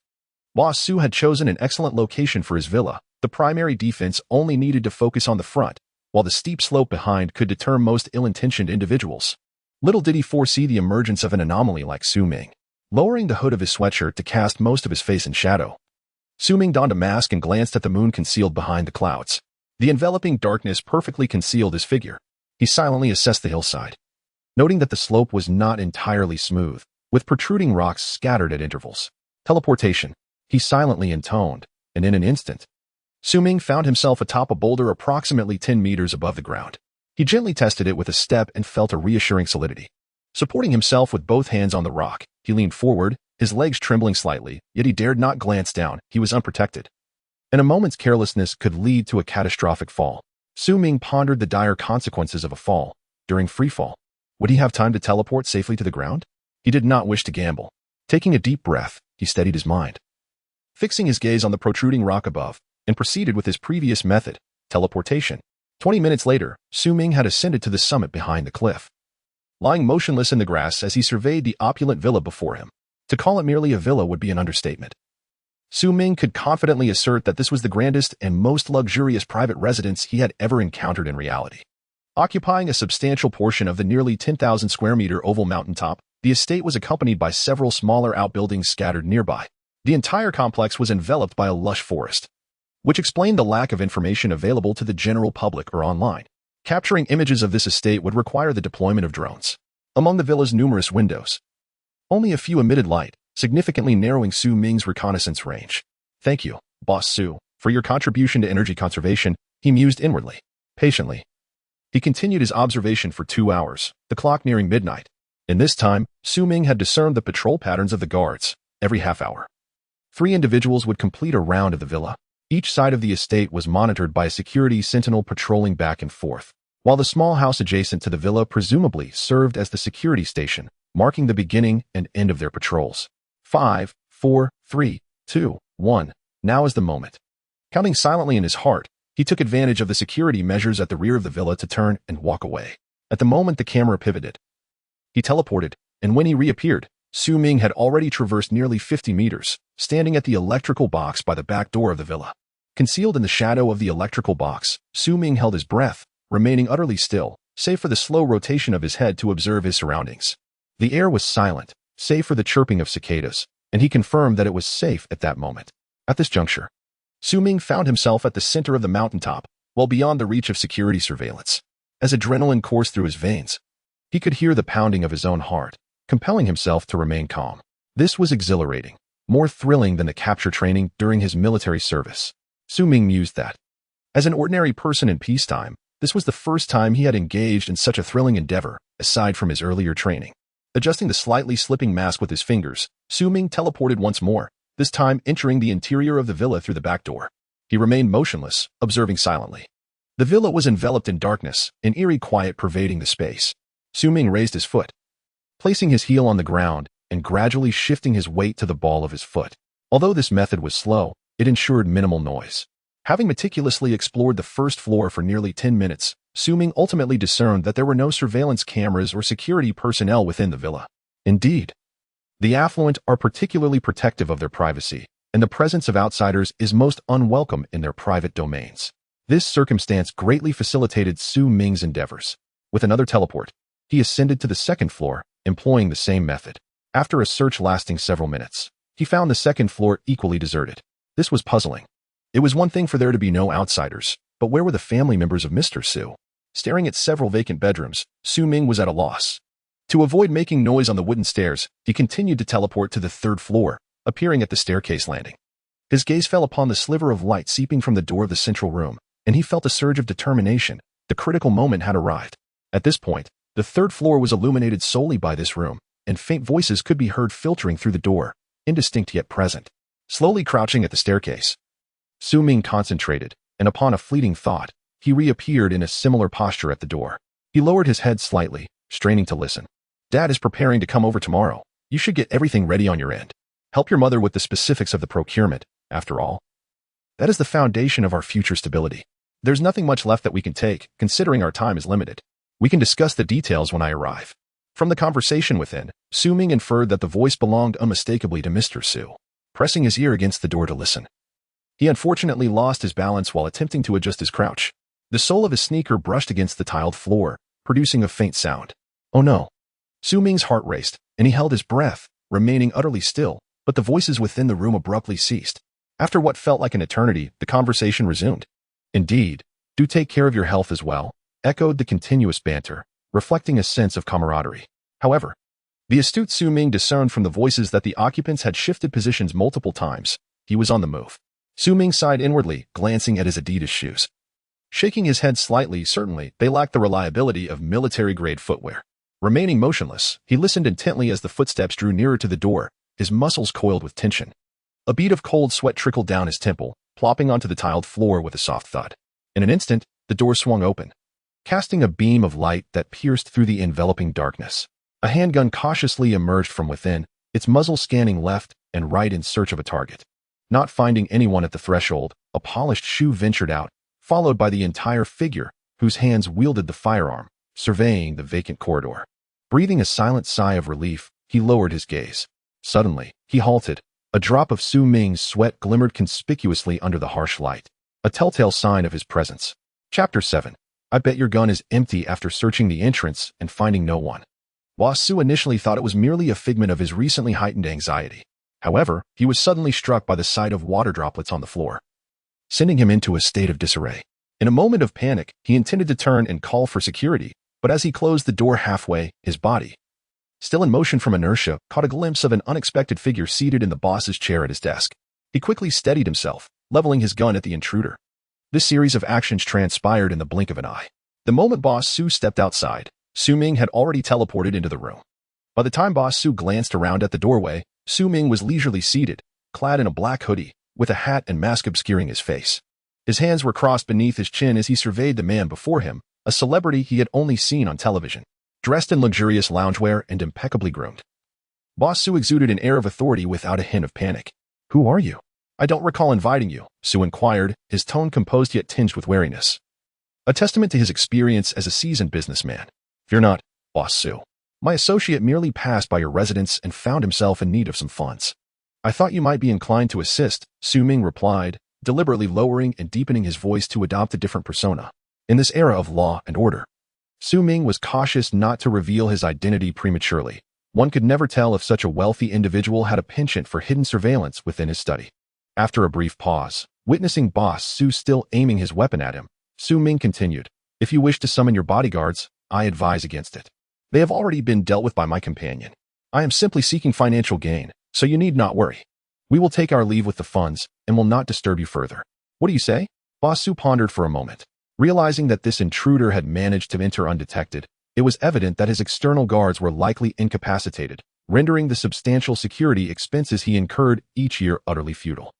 Boss Su had chosen an excellent location for his villa. The primary defense only needed to focus on the front, while the steep slope behind could deter most ill-intentioned individuals. Little did he foresee the emergence of an anomaly like Su Ming. Lowering the hood of his sweatshirt to cast most of his face in shadow, Su Ming donned a mask and glanced at the moon concealed behind the clouds. The enveloping darkness perfectly concealed his figure. He silently assessed the hillside, noting that the slope was not entirely smooth, with protruding rocks scattered at intervals. Teleportation, he silently intoned, and in an instant, Su Ming found himself atop a boulder approximately 10 meters above the ground. He gently tested it with a step and felt a reassuring solidity. Supporting himself with both hands on the rock, he leaned forward, his legs trembling slightly, yet he dared not glance down. He was unprotected, and a moment's carelessness could lead to a catastrophic fall. Su Ming pondered the dire consequences of a fall. During freefall, would he have time to teleport safely to the ground? He did not wish to gamble. Taking a deep breath, he steadied his mind, fixing his gaze on the protruding rock above, and proceeded with his previous method, teleportation. 20 minutes later, Su Ming had ascended to the summit behind the cliff. Lying motionless in the grass as he surveyed the opulent villa before him. To call it merely a villa would be an understatement. Su Ming could confidently assert that this was the grandest and most luxurious private residence he had ever encountered in reality. Occupying a substantial portion of the nearly 10,000 square meter oval mountaintop, the estate was accompanied by several smaller outbuildings scattered nearby. The entire complex was enveloped by a lush forest, which explained the lack of information available to the general public or online. Capturing images of this estate would require the deployment of drones. Among the villa's numerous windows, only a few emitted light, significantly narrowing Su Ming's reconnaissance range. Thank you, Boss Su, for your contribution to energy conservation, he mused inwardly. Patiently, he continued his observation for 2 hours, the clock nearing midnight. In this time, Su Ming had discerned the patrol patterns of the guards. Every half hour, 3 individuals would complete a round of the villa. Each side of the estate was monitored by a security sentinel patrolling back and forth, while the small house adjacent to the villa presumably served as the security station, marking the beginning and end of their patrols. 5, 4, 3, 2, 1. Now is the moment. Counting silently in his heart, he took advantage of the security measures at the rear of the villa to turn and walk away. At the moment the camera pivoted, he teleported, and when he reappeared, Su Ming had already traversed nearly 50 meters, standing at the electrical box by the back door of the villa. Concealed in the shadow of the electrical box, Su Ming held his breath, remaining utterly still, save for the slow rotation of his head to observe his surroundings. The air was silent, save for the chirping of cicadas, and he confirmed that it was safe at that moment. At this juncture, Su Ming found himself at the center of the mountaintop, well beyond the reach of security surveillance. As adrenaline coursed through his veins, he could hear the pounding of his own heart, compelling himself to remain calm. This was exhilarating, more thrilling than the capture training during his military service. Ming mused that. As an ordinary person in peacetime, this was the first time he had engaged in such a thrilling endeavor, aside from his earlier training. Adjusting the slightly slipping mask with his fingers, Ming teleported once more, this time entering the interior of the villa through the back door. He remained motionless, observing silently. The villa was enveloped in darkness, an eerie quiet pervading the space. Ming raised his foot, placing his heel on the ground and gradually shifting his weight to the ball of his foot. Although this method was slow, it ensured minimal noise. Having meticulously explored the first floor for nearly 10 minutes, Ming ultimately discerned that there were no surveillance cameras or security personnel within the villa. Indeed, the affluent are particularly protective of their privacy, and the presence of outsiders is most unwelcome in their private domains. This circumstance greatly facilitated Ming's endeavors. With another teleport, he ascended to the second floor, employing the same method. After a search lasting several minutes, he found the second floor equally deserted. This was puzzling. It was one thing for there to be no outsiders, but where were the family members of Mr. Su? Staring at several vacant bedrooms, Ming was at a loss. To avoid making noise on the wooden stairs, he continued to teleport to the third floor, appearing at the staircase landing. His gaze fell upon the sliver of light seeping from the door of the central room, and he felt a surge of determination. The critical moment had arrived. At this point, the third floor was illuminated solely by this room, and faint voices could be heard filtering through the door, indistinct yet present. Slowly crouching at the staircase, Ming concentrated, and upon a fleeting thought, he reappeared in a similar posture at the door. He lowered his head slightly, straining to listen. Dad is preparing to come over tomorrow. You should get everything ready on your end. Help your mother with the specifics of the procurement, after all. That is the foundation of our future stability. There's nothing much left that we can take, considering our time is limited. We can discuss the details when I arrive. From the conversation within, Ming inferred that the voice belonged unmistakably to Mr. Su. Pressing his ear against the door to listen, he unfortunately lost his balance while attempting to adjust his crouch. The sole of his sneaker brushed against the tiled floor, producing a faint sound. Oh no. Ming's heart raced, and he held his breath, remaining utterly still, but the voices within the room abruptly ceased. After what felt like an eternity, the conversation resumed. Indeed, do take care of your health as well, echoed the continuous banter, reflecting a sense of camaraderie. However, the astute Ming discerned from the voices that the occupants had shifted positions multiple times. He was on the move. Ming sighed inwardly, glancing at his Adidas shoes. Shaking his head slightly, certainly, they lacked the reliability of military-grade footwear. Remaining motionless, he listened intently as the footsteps drew nearer to the door, his muscles coiled with tension. A bead of cold sweat trickled down his temple, plopping onto the tiled floor with a soft thud. In an instant, the door swung open, casting a beam of light that pierced through the enveloping darkness. A handgun cautiously emerged from within, its muzzle scanning left and right in search of a target. Not finding anyone at the threshold, a polished shoe ventured out, followed by the entire figure, whose hands wielded the firearm, surveying the vacant corridor. Breathing a silent sigh of relief, he lowered his gaze. Suddenly, he halted. A drop of Ming's sweat glimmered conspicuously under the harsh light, a telltale sign of his presence. Chapter 7. I bet your gun is empty. After searching the entrance and finding no one, Boss Su initially thought it was merely a figment of his recently heightened anxiety. However, he was suddenly struck by the sight of water droplets on the floor, sending him into a state of disarray. In a moment of panic, he intended to turn and call for security, but as he closed the door halfway, his body, still in motion from inertia, caught a glimpse of an unexpected figure seated in the boss's chair at his desk. He quickly steadied himself, leveling his gun at the intruder. This series of actions transpired in the blink of an eye. The moment Boss Su stepped outside, Ming had already teleported into the room. By the time Boss Su glanced around at the doorway, Ming was leisurely seated, clad in a black hoodie, with a hat and mask obscuring his face. His hands were crossed beneath his chin as he surveyed the man before him, a celebrity he had only seen on television, dressed in luxurious loungewear and impeccably groomed. Boss Su exuded an air of authority without a hint of panic. Who are you? I don't recall inviting you, Su inquired, his tone composed yet tinged with wariness. A testament to his experience as a seasoned businessman. Fear not, Boss Su. My associate merely passed by your residence and found himself in need of some funds. I thought you might be inclined to assist, Ming replied, deliberately lowering and deepening his voice to adopt a different persona. In this era of law and order, Ming was cautious not to reveal his identity prematurely. One could never tell if such a wealthy individual had a penchant for hidden surveillance within his study. After a brief pause, witnessing Boss Su still aiming his weapon at him, Su Ming continued. If you wish to summon your bodyguards, I advise against it. They have already been dealt with by my companion. I am simply seeking financial gain, so you need not worry. We will take our leave with the funds and will not disturb you further. What do you say? Boss Su pondered for a moment. Realizing that this intruder had managed to enter undetected, it was evident that his external guards were likely incapacitated, rendering the substantial security expenses he incurred each year utterly futile.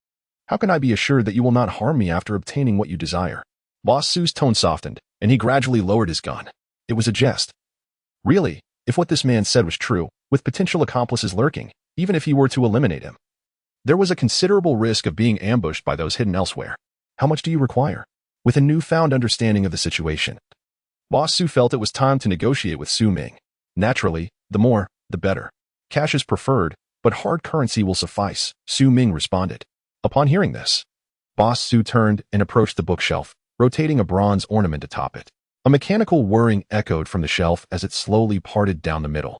How can I be assured that you will not harm me after obtaining what you desire? Boss Su's tone softened, and he gradually lowered his gun. It was a jest. Really, if what this man said was true, with potential accomplices lurking, even if he were to eliminate him, there was a considerable risk of being ambushed by those hidden elsewhere. How much do you require? With a newfound understanding of the situation, Boss Su felt it was time to negotiate with Su Ming. Naturally, the more, the better. Cash is preferred, but hard currency will suffice, Su Ming responded. Upon hearing this, Boss Su turned and approached the bookshelf, rotating a bronze ornament atop it. A mechanical whirring echoed from the shelf as it slowly parted down the middle,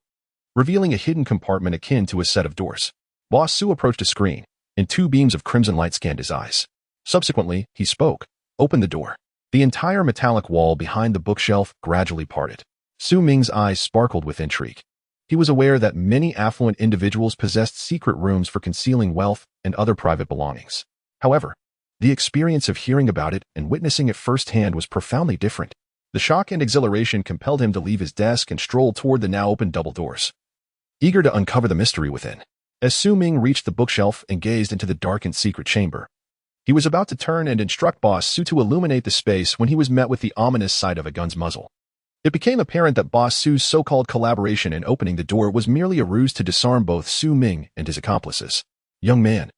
revealing a hidden compartment akin to a set of doors. Boss Su approached a screen, and 2 beams of crimson light scanned his eyes. Subsequently, he spoke. Open the door. The entire metallic wall behind the bookshelf gradually parted. Su Ming's eyes sparkled with intrigue. He was aware that many affluent individuals possessed secret rooms for concealing wealth and other private belongings. However, the experience of hearing about it and witnessing it firsthand was profoundly different. The shock and exhilaration compelled him to leave his desk and stroll toward the now open double doors, eager to uncover the mystery within. As Su Ming reached the bookshelf and gazed into the darkened secret chamber, he was about to turn and instruct Boss Su to illuminate the space when he was met with the ominous sight of a gun's muzzle. It became apparent that Boss Su's so-called collaboration in opening the door was merely a ruse to disarm both Su Ming and his accomplices. Young man.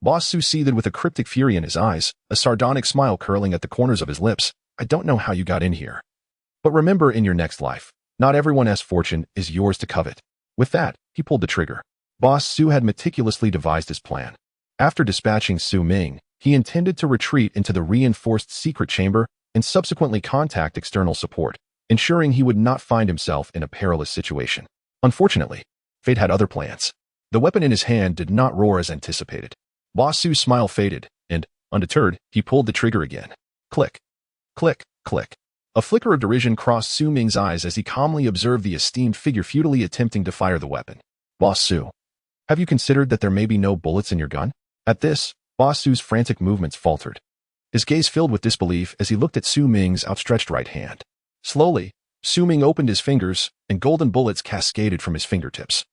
Boss Su seethed with a cryptic fury in his eyes, a sardonic smile curling at the corners of his lips. I don't know how you got in here. But remember, in your next life, not everyone's fortune is yours to covet. With that, he pulled the trigger. Boss Su had meticulously devised his plan. After dispatching Su Ming, he intended to retreat into the reinforced secret chamber and subsequently contact external support, ensuring he would not find himself in a perilous situation. Unfortunately, fate had other plans. The weapon in his hand did not roar as anticipated. Boss Su's smile faded, and, undeterred, he pulled the trigger again. Click. Click, click. A flicker of derision crossed Su Ming's eyes as he calmly observed the esteemed figure futilely attempting to fire the weapon. Boss Su, have you considered that there may be no bullets in your gun? At this, Boss Su's frantic movements faltered. His gaze filled with disbelief as he looked at Su Ming's outstretched right hand. Slowly, Su Ming opened his fingers, and golden bullets cascaded from his fingertips,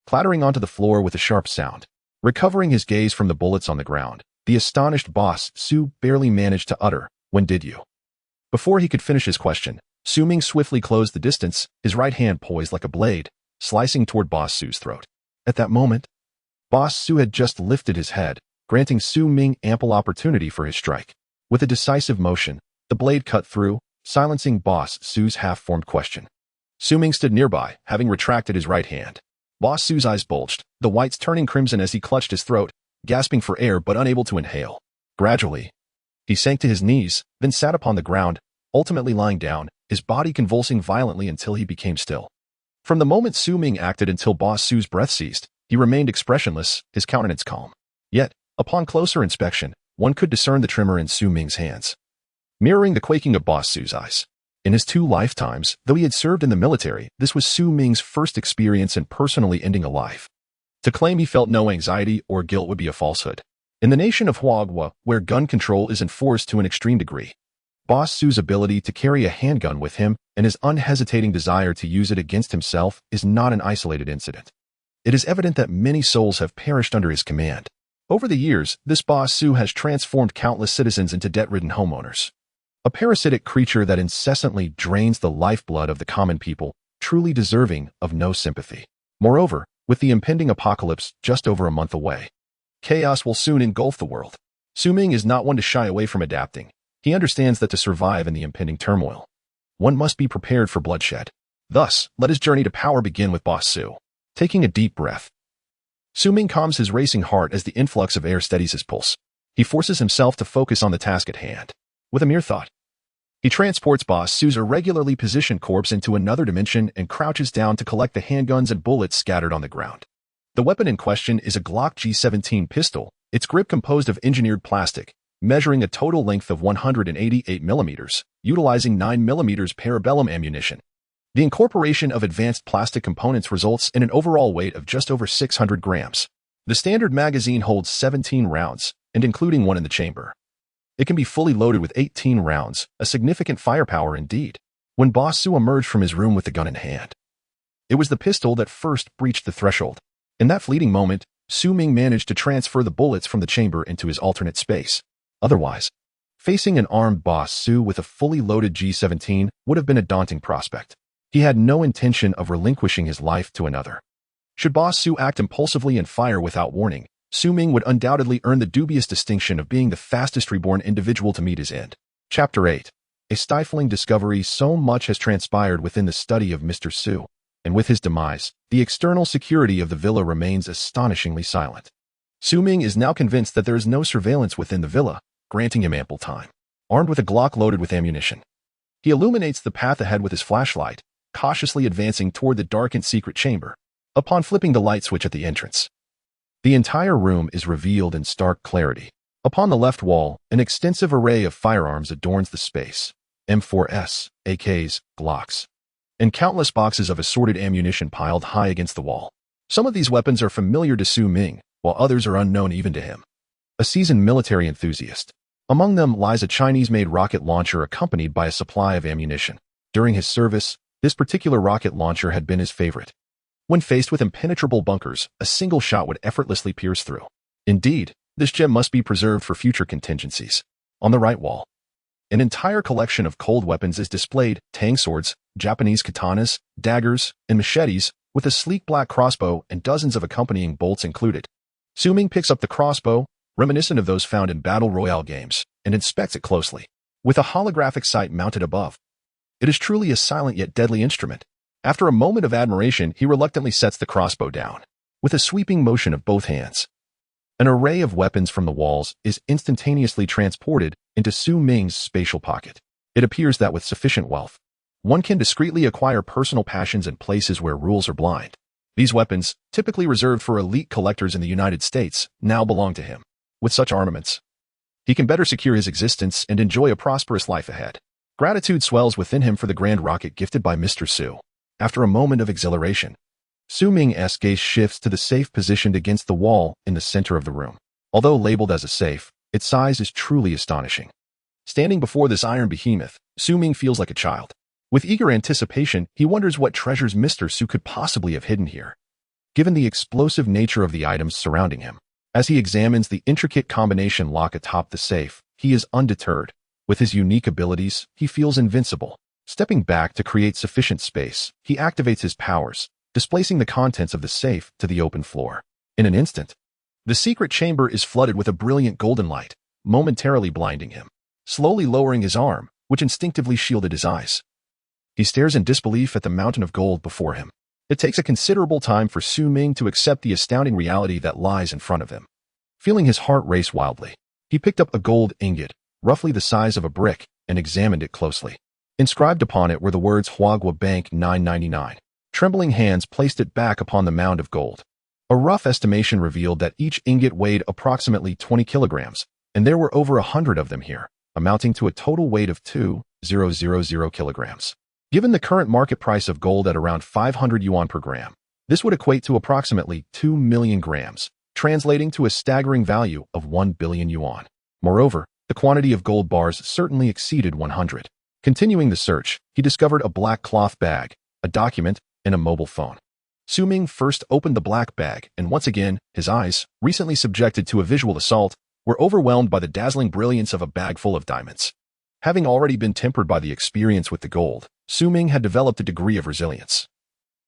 clattering onto the floor with a sharp sound. Recovering his gaze from the bullets on the ground, the astonished Boss Su barely managed to utter, "When did you?" Before he could finish his question, Su Ming swiftly closed the distance, his right hand poised like a blade, slicing toward Boss Su's throat. At that moment, Boss Su had just lifted his head, granting Su Ming ample opportunity for his strike. With a decisive motion, the blade cut through, silencing Boss Su's half-formed question. Su Ming stood nearby, having retracted his right hand. Boss Su's eyes bulged, the whites turning crimson as he clutched his throat, gasping for air but unable to inhale. Gradually, he sank to his knees, then sat upon the ground, ultimately lying down, his body convulsing violently until he became still. From the moment Su Ming acted until Boss Su's breath ceased, he remained expressionless, his countenance calm. Yet, upon closer inspection, one could discern the tremor in Su Ming's hands, mirroring the quaking of Boss Su's eyes. In his 2 lifetimes, though he had served in the military, this was Su Ming's first experience in personally ending a life. To claim he felt no anxiety or guilt would be a falsehood. In the nation of Huagua, where gun control is enforced to an extreme degree, Boss Su's ability to carry a handgun with him and his unhesitating desire to use it against himself is not an isolated incident. It is evident that many souls have perished under his command. Over the years, this Boss Su has transformed countless citizens into debt-ridden homeowners. A parasitic creature that incessantly drains the lifeblood of the common people, truly deserving of no sympathy. Moreover, with the impending apocalypse just over a month away, chaos will soon engulf the world. Su Ming is not one to shy away from adapting. He understands that to survive in the impending turmoil, one must be prepared for bloodshed. Thus, let his journey to power begin with Boss Su. Taking a deep breath, Su Ming calms his racing heart as the influx of air steadies his pulse. He forces himself to focus on the task at hand. With a mere thought, he transports Boss Su's irregularly positioned corpse into another dimension and crouches down to collect the handguns and bullets scattered on the ground. The weapon in question is a Glock G17 pistol, its grip composed of engineered plastic, measuring a total length of 188 millimeters, utilizing 9 millimeters parabellum ammunition. The incorporation of advanced plastic components results in an overall weight of just over 600 grams. The standard magazine holds 17 rounds, and including one in the chamber. It can be fully loaded with 18 rounds, a significant firepower indeed. When Boss Su emerged from his room with the gun in hand, it was the pistol that first breached the threshold. In that fleeting moment, Su Ming managed to transfer the bullets from the chamber into his alternate space. Otherwise, facing an armed Boss Su with a fully loaded G17 would have been a daunting prospect. He had no intention of relinquishing his life to another. Should Boss Su act impulsively and fire without warning, Su Ming would undoubtedly earn the dubious distinction of being the fastest reborn individual to meet his end. Chapter 8. A stifling discovery. So much has transpired within the study of Mr. Su, and with his demise, the external security of the villa remains astonishingly silent. Su Ming is now convinced that there is no surveillance within the villa, granting him ample time. Armed with a Glock loaded with ammunition, he illuminates the path ahead with his flashlight, cautiously advancing toward the darkened secret chamber. Upon flipping the light switch at the entrance, the entire room is revealed in stark clarity. Upon the left wall, an extensive array of firearms adorns the space. M4s, AKs, Glocks, and countless boxes of assorted ammunition piled high against the wall. Some of these weapons are familiar to Su Ming, while others are unknown even to him. A seasoned military enthusiast. Among them lies a Chinese-made rocket launcher accompanied by a supply of ammunition. During his service, this particular rocket launcher had been his favorite. When faced with impenetrable bunkers, a single shot would effortlessly pierce through. Indeed, this gem must be preserved for future contingencies. On the right wall, an entire collection of cold weapons is displayed: tang swords, Japanese katanas, daggers, and machetes, with a sleek black crossbow and dozens of accompanying bolts included. Su Ming picks up the crossbow, reminiscent of those found in Battle Royale games, and inspects it closely. With a holographic sight mounted above, it is truly a silent yet deadly instrument. After a moment of admiration, he reluctantly sets the crossbow down. With a sweeping motion of both hands, an array of weapons from the walls is instantaneously transported into Su Ming's spatial pocket. It appears that with sufficient wealth, one can discreetly acquire personal passions in places where rules are blind. These weapons, typically reserved for elite collectors in the United States, now belong to him. With such armaments, he can better secure his existence and enjoy a prosperous life ahead. Gratitude swells within him for the grand rocket gifted by Mr. Su. After a moment of exhilaration, Su Ming's gaze shifts to the safe positioned against the wall in the center of the room. Although labeled as a safe, its size is truly astonishing. Standing before this iron behemoth, Su Ming feels like a child. With eager anticipation, he wonders what treasures Mr. Su could possibly have hidden here, given the explosive nature of the items surrounding him. As he examines the intricate combination lock atop the safe, he is undeterred. With his unique abilities, he feels invincible. Stepping back to create sufficient space, he activates his powers, displacing the contents of the safe to the open floor. In an instant, the secret chamber is flooded with a brilliant golden light, momentarily blinding him. Slowly lowering his arm, which instinctively shielded his eyes, he stares in disbelief at the mountain of gold before him. It takes a considerable time for Su Ming to accept the astounding reality that lies in front of him. Feeling his heart race wildly, he picked up a gold ingot, roughly the size of a brick, and examined it closely. Inscribed upon it were the words Huagua Bank 999. Trembling hands placed it back upon the mound of gold. A rough estimation revealed that each ingot weighed approximately 20 kilograms, and there were over 100 of them here, amounting to a total weight of 2,000 kilograms. Given the current market price of gold at around 500 yuan per gram, this would equate to approximately 2 million grams, translating to a staggering value of 1 billion yuan. Moreover, the quantity of gold bars certainly exceeded 100. Continuing the search, he discovered a black cloth bag, a document, and a mobile phone. Su Ming first opened the black bag, and once again, his eyes, recently subjected to a visual assault, were overwhelmed by the dazzling brilliance of a bag full of diamonds. Having already been tempered by the experience with the gold, Su Ming had developed a degree of resilience.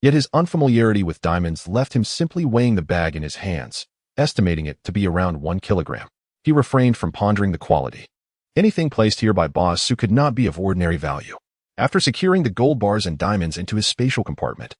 Yet his unfamiliarity with diamonds left him simply weighing the bag in his hands, estimating it to be around 1 kilogram. He refrained from pondering the quality. Anything placed here by Boss Su could not be of ordinary value. After securing the gold bars and diamonds into his spatial compartment,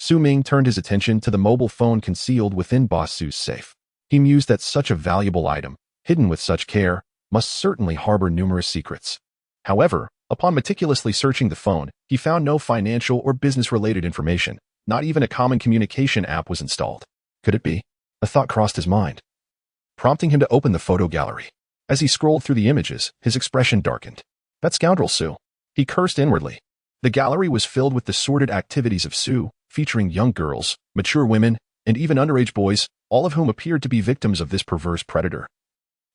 Su Ming turned his attention to the mobile phone concealed within Boss Su's safe. He mused that such a valuable item, hidden with such care, must certainly harbor numerous secrets. However, upon meticulously searching the phone, he found no financial or business-related information. Not even a common communication app was installed. Could it be? A thought crossed his mind, prompting him to open the photo gallery. As he scrolled through the images, his expression darkened. That scoundrel Sue. He cursed inwardly. The gallery was filled with the sordid activities of Sue, featuring young girls, mature women, and even underage boys, all of whom appeared to be victims of this perverse predator,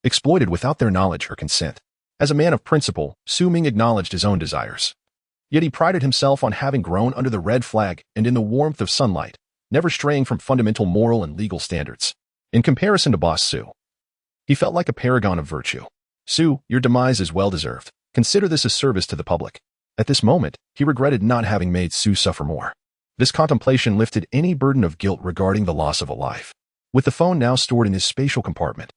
exploited without their knowledge or consent. As a man of principle, Sue Ming acknowledged his own desires. Yet he prided himself on having grown under the red flag and in the warmth of sunlight, never straying from fundamental moral and legal standards. In comparison to Boss Sue, he felt like a paragon of virtue. Sue, your demise is well-deserved. Consider this a service to the public. At this moment, he regretted not having made Sue suffer more. This contemplation lifted any burden of guilt regarding the loss of a life. With the phone now stored in his spatial compartment,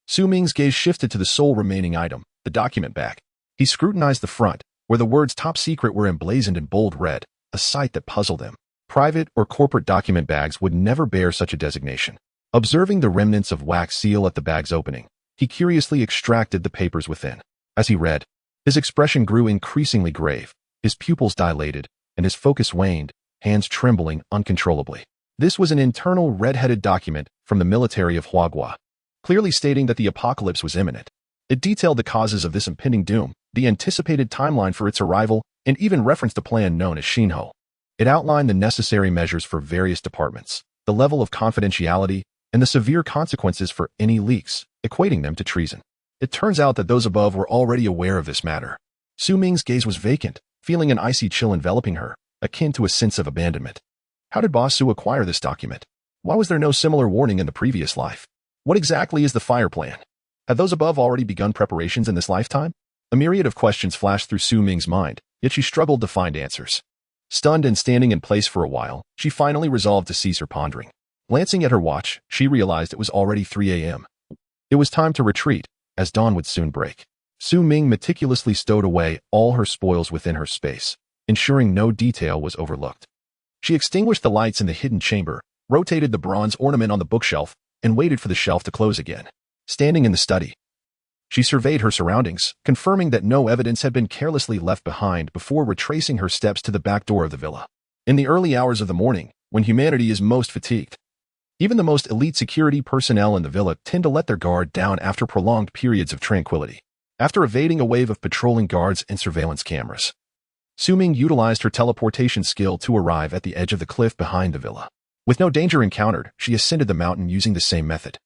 Sue Ming's gaze shifted to the sole remaining item, the document bag. He scrutinized the front, where the words top secret were emblazoned in bold red, a sight that puzzled him. Private or corporate document bags would never bear such a designation. Observing the remnants of wax seal at the bag's opening, he curiously extracted the papers within. As he read, his expression grew increasingly grave, his pupils dilated, and his focus waned, hands trembling uncontrollably. This was an internal red-headed document from the military of Huagua, clearly stating that the apocalypse was imminent. It detailed the causes of this impending doom, the anticipated timeline for its arrival, and even referenced a plan known as Shinho. It outlined the necessary measures for various departments, the level of confidentiality, and the severe consequences for any leaks, equating them to treason. It turns out that those above were already aware of this matter. Sue Ming's gaze was vacant, feeling an icy chill enveloping her, akin to a sense of abandonment. How did Boss Sue acquire this document? Why was there no similar warning in the previous life? What exactly is the fire plan? Had those above already begun preparations in this lifetime? A myriad of questions flashed through Sue Ming's mind, yet she struggled to find answers. Stunned and standing in place for a while, she finally resolved to cease her pondering. Glancing at her watch, she realized it was already 3 a.m. It was time to retreat, as dawn would soon break. Sue Ming meticulously stowed away all her spoils within her space, ensuring no detail was overlooked. She extinguished the lights in the hidden chamber, rotated the bronze ornament on the bookshelf, and waited for the shelf to close again. Standing in the study, she surveyed her surroundings, confirming that no evidence had been carelessly left behind before retracing her steps to the back door of the villa. In the early hours of the morning, when humanity is most fatigued, even the most elite security personnel in the villa tend to let their guard down after prolonged periods of tranquility. After evading a wave of patrolling guards and surveillance cameras, Sue Ming utilized her teleportation skill to arrive at the edge of the cliff behind the villa. With no danger encountered, she ascended the mountain using the same method,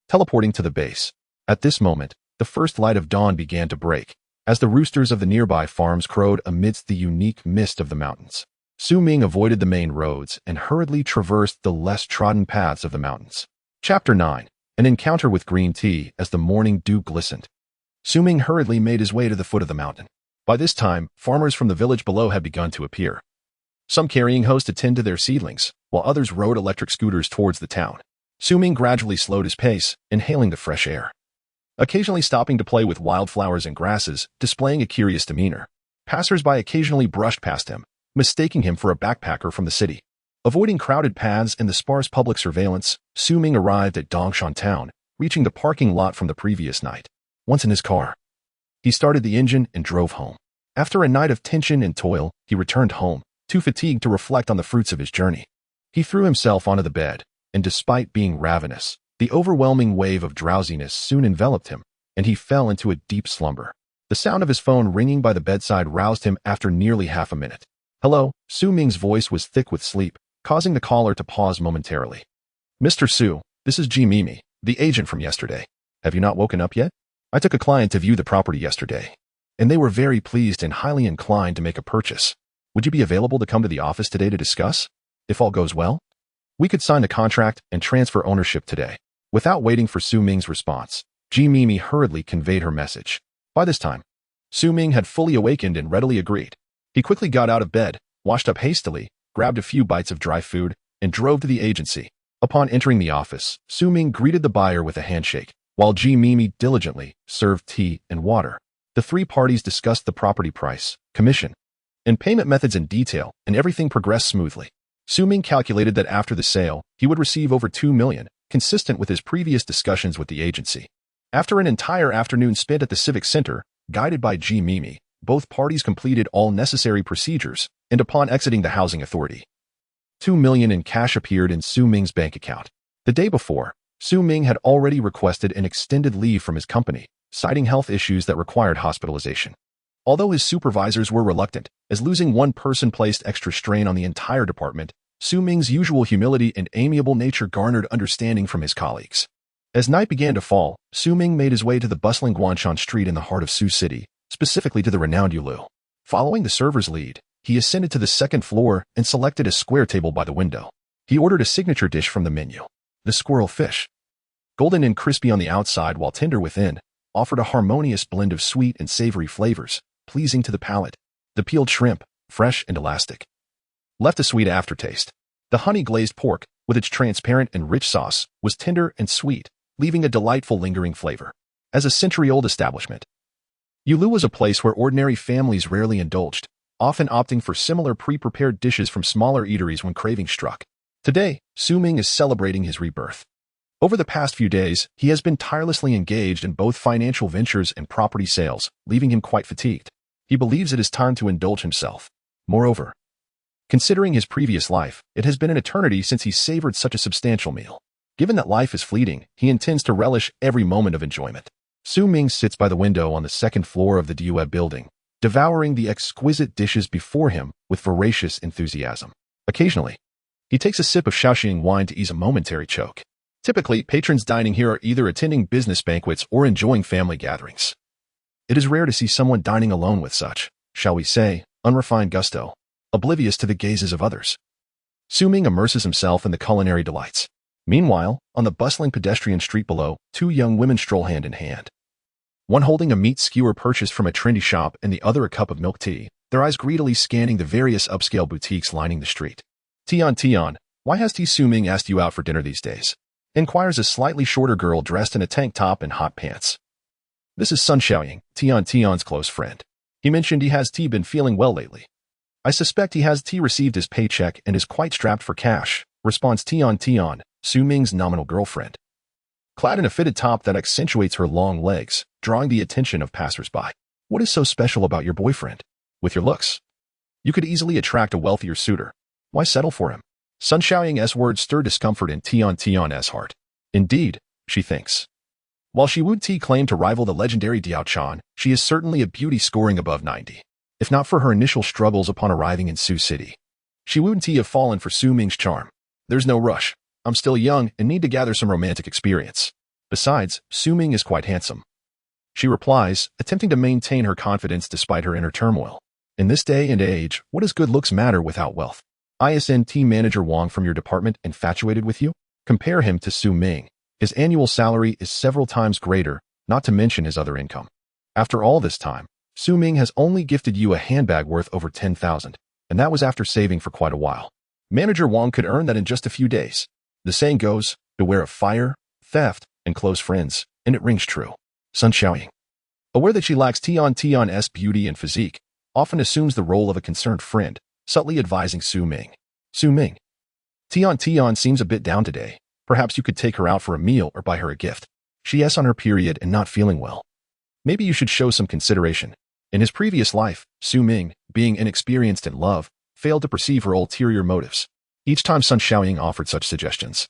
teleporting to the base. At this moment, the first light of dawn began to break, as the roosters of the nearby farms crowed amidst the unique mist of the mountains. Sue Ming avoided the main roads and hurriedly traversed the less trodden paths of the mountains. Chapter 9. An encounter with green tea as the morning dew glistened. Sue Ming hurriedly made his way to the foot of the mountain. By this time, farmers from the village below had begun to appear. Some carrying hose to tend to their seedlings, while others rode electric scooters towards the town. Sue Ming gradually slowed his pace, inhaling the fresh air, occasionally stopping to play with wildflowers and grasses, displaying a curious demeanor. Passers-by occasionally brushed past him, mistaking him for a backpacker from the city. Avoiding crowded paths and the sparse public surveillance, Sue Ming arrived at Dongshan Town, reaching the parking lot from the previous night. Once in his car, he started the engine and drove home. After a night of tension and toil, he returned home, too fatigued to reflect on the fruits of his journey. He threw himself onto the bed, and despite being ravenous, the overwhelming wave of drowsiness soon enveloped him, and he fell into a deep slumber. The sound of his phone ringing by the bedside roused him after nearly half a minute. Hello, Sue Ming's voice was thick with sleep, causing the caller to pause momentarily. Mr. Sue, this is G. Mimi, the agent from yesterday. Have you not woken up yet? I took a client to view the property yesterday, and they were very pleased and highly inclined to make a purchase. Would you be available to come to the office today to discuss? If all goes well, we could sign the contract and transfer ownership today. Without waiting for Sue Ming's response, G. Mimi hurriedly conveyed her message. By this time, Sue Ming had fully awakened and readily agreed. He quickly got out of bed, washed up hastily, grabbed a few bites of dry food, and drove to the agency. Upon entering the office, Sue Ming greeted the buyer with a handshake, while G. Mimi diligently served tea and water. The three parties discussed the property price, commission, and payment methods in detail, and everything progressed smoothly. Sue Ming calculated that after the sale, he would receive over $2 million, consistent with his previous discussions with the agency. After an entire afternoon spent at the Civic Center, guided by G. Mimi, both parties completed all necessary procedures, and upon exiting the housing authority, $2 million in cash appeared in Sue Ming's bank account. The day before, Su Ming had already requested an extended leave from his company, citing health issues that required hospitalization. Although his supervisors were reluctant, as losing one person placed extra strain on the entire department, Su Ming's usual humility and amiable nature garnered understanding from his colleagues. As night began to fall, Su Ming made his way to the bustling Guanshan Street in the heart of Sioux City, specifically to the renowned Yulu. Following the server's lead, he ascended to the second floor and selected a square table by the window. He ordered a signature dish from the menu. The squirrel fish. Golden and crispy on the outside while tender within, offered a harmonious blend of sweet and savory flavors, pleasing to the palate. The peeled shrimp, fresh and elastic, left a sweet aftertaste. The honey-glazed pork, with its transparent and rich sauce, was tender and sweet, leaving a delightful lingering flavor. As a century-old establishment, Yulu was a place where ordinary families rarely indulged, often opting for similar pre-prepared dishes from smaller eateries when craving struck. Today, Su Ming is celebrating his rebirth. Over the past few days, he has been tirelessly engaged in both financial ventures and property sales, leaving him quite fatigued. He believes it is time to indulge himself. Moreover, considering his previous life, it has been an eternity since he savored such a substantial meal. Given that life is fleeting, he intends to relish every moment of enjoyment. Su Ming sits by the window on the second floor of the Due building, devouring the exquisite dishes before him with voracious enthusiasm. Occasionally, he takes a sip of Shaoxing wine to ease a momentary choke. Typically, patrons dining here are either attending business banquets or enjoying family gatherings. It is rare to see someone dining alone with such, shall we say, unrefined gusto, oblivious to the gazes of others. Su Ming immerses himself in the culinary delights. Meanwhile, on the bustling pedestrian street below, two young women stroll hand in hand. One holding a meat skewer purchased from a trendy shop and the other a cup of milk tea, their eyes greedily scanning the various upscale boutiques lining the street. Tian, why has Su Ming asked you out for dinner these days? Inquires a slightly shorter girl dressed in a tank top and hot pants. This is Sun Xiaoying, Tian's close friend. He mentioned he has been feeling well lately. I suspect he has received his paycheck and is quite strapped for cash, responds Tian, Su Ming's nominal girlfriend. Clad in a fitted top that accentuates her long legs, drawing the attention of passersby. What is so special about your boyfriend? With your looks, you could easily attract a wealthier suitor. Why settle for him? Sun Xiaoying's words stir discomfort in Tian's heart. Indeed, she thinks. While Shi Wuti claimed to rival the legendary Diao Chan, she is certainly a beauty scoring above 90. If not for her initial struggles upon arriving in Sioux City, Shi Wuti have fallen for Su Ming's charm. There's no rush. I'm still young and need to gather some romantic experience. Besides, Su Ming is quite handsome. She replies, attempting to maintain her confidence despite her inner turmoil. In this day and age, what does good looks matter without wealth? ISNT manager Wang from your department infatuated with you? Compare him to Su Ming. His annual salary is several times greater, not to mention his other income. After all this time, Su Ming has only gifted you a handbag worth over 10,000, and that was after saving for quite a while. Manager Wang could earn that in just a few days. The saying goes, beware of fire, theft, and close friends, and it rings true. Sun Xiaoying, aware that she lacks Tian's beauty and physique, often assumes the role of a concerned friend, subtly advising Su Ming. Su Ming, Tian seems a bit down today. Perhaps you could take her out for a meal or buy her a gift. She is on her period and not feeling well. Maybe you should show some consideration. In his previous life, Su Ming, being inexperienced in love, failed to perceive her ulterior motives. Each time Sun Xiaoying offered such suggestions,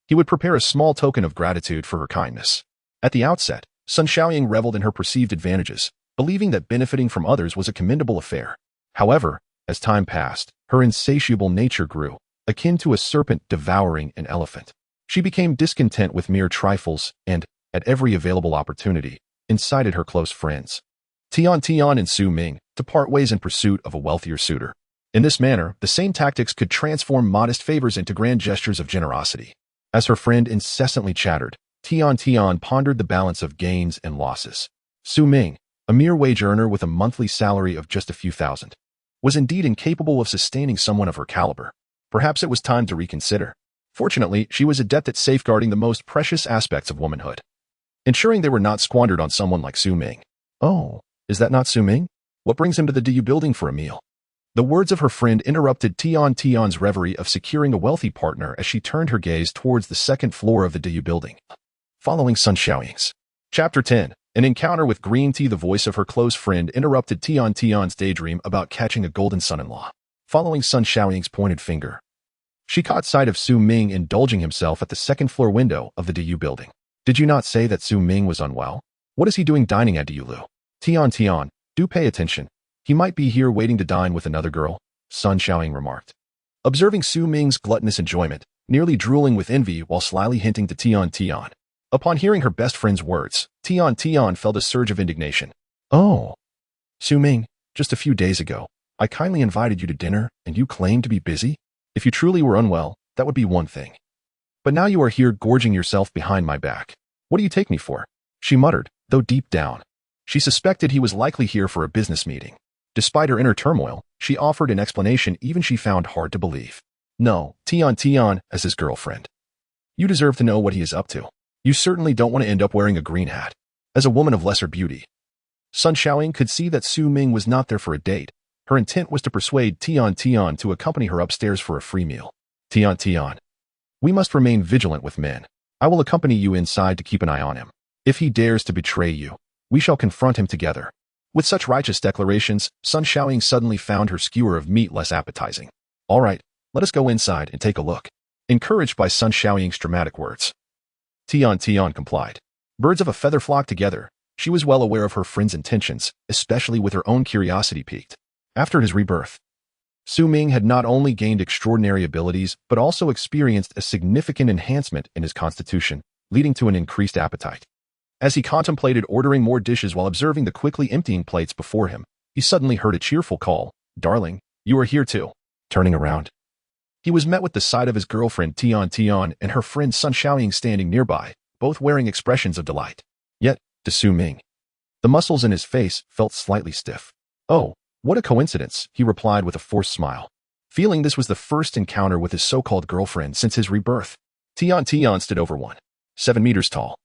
he would prepare a small token of gratitude for her kindness. At the outset, Sun Xiaoying reveled in her perceived advantages, believing that benefiting from others was a commendable affair. However, as time passed, her insatiable nature grew, akin to a serpent devouring an elephant. She became discontent with mere trifles and, at every available opportunity, incited her close friends, Tian and Su Ming, to part ways in pursuit of a wealthier suitor. In this manner, the same tactics could transform modest favors into grand gestures of generosity. As her friend incessantly chattered, Tian pondered the balance of gains and losses. Su Ming, a mere wage earner with a monthly salary of just a few thousand, was indeed incapable of sustaining someone of her caliber. Perhaps it was time to reconsider. Fortunately, she was adept at safeguarding the most precious aspects of womanhood, ensuring they were not squandered on someone like Su Ming. Oh, is that not Su Ming? What brings him to the DU building for a meal? The words of her friend interrupted Tian's reverie of securing a wealthy partner as she turned her gaze towards the second floor of the DU building. Following Sun Xiaoying's. Chapter 10. An encounter with green tea. The voice of her close friend interrupted Tian's daydream about catching a golden son-in-law. Following Sun Xiaoying's pointed finger, She caught sight of Su Ming indulging himself at the second-floor window of the DU building. Did you not say that Su Ming was unwell? What is he doing dining at DU? Tian, do pay attention. He might be here waiting to dine with another girl, Sun Xiaoying remarked. Observing Su Ming's gluttonous enjoyment, nearly drooling with envy while slyly hinting to Tian. Upon hearing her best friend's words, Tian felt a surge of indignation. Oh. Su Ming, just a few days ago, I kindly invited you to dinner and you claimed to be busy? If you truly were unwell, that would be one thing. But now you are here gorging yourself behind my back. What do you take me for? She muttered, though deep down, she suspected he was likely here for a business meeting. Despite her inner turmoil, she offered an explanation even she found hard to believe. No, Tian as his girlfriend. You deserve to know what he is up to. You certainly don't want to end up wearing a green hat. As a woman of lesser beauty. Sun Xiaoying could see that Su Ming was not there for a date. Her intent was to persuade Tian to accompany her upstairs for a free meal. Tian. We must remain vigilant with men. I will accompany you inside to keep an eye on him. If he dares to betray you, we shall confront him together. With such righteous declarations, Sun Xiaoying suddenly found her skewer of meat less appetizing. All right, let us go inside and take a look. Encouraged by Sun Xiaoying's dramatic words, Tian complied. Birds of a feather flock together. She was well aware of her friend's intentions, especially with her own curiosity piqued. After his rebirth, Su Ming had not only gained extraordinary abilities but also experienced a significant enhancement in his constitution, leading to an increased appetite. As he contemplated ordering more dishes while observing the quickly emptying plates before him, he suddenly heard a cheerful call, "Darling, you are here too." Turning around, he was met with the sight of his girlfriend Tian and her friend Sun Xiaoying standing nearby, both wearing expressions of delight. Yet, to Su Ming, the muscles in his face felt slightly stiff. Oh, what a coincidence, he replied with a forced smile. Feeling this was the first encounter with his so-called girlfriend since his rebirth, Tian stood over 1.7 meters tall,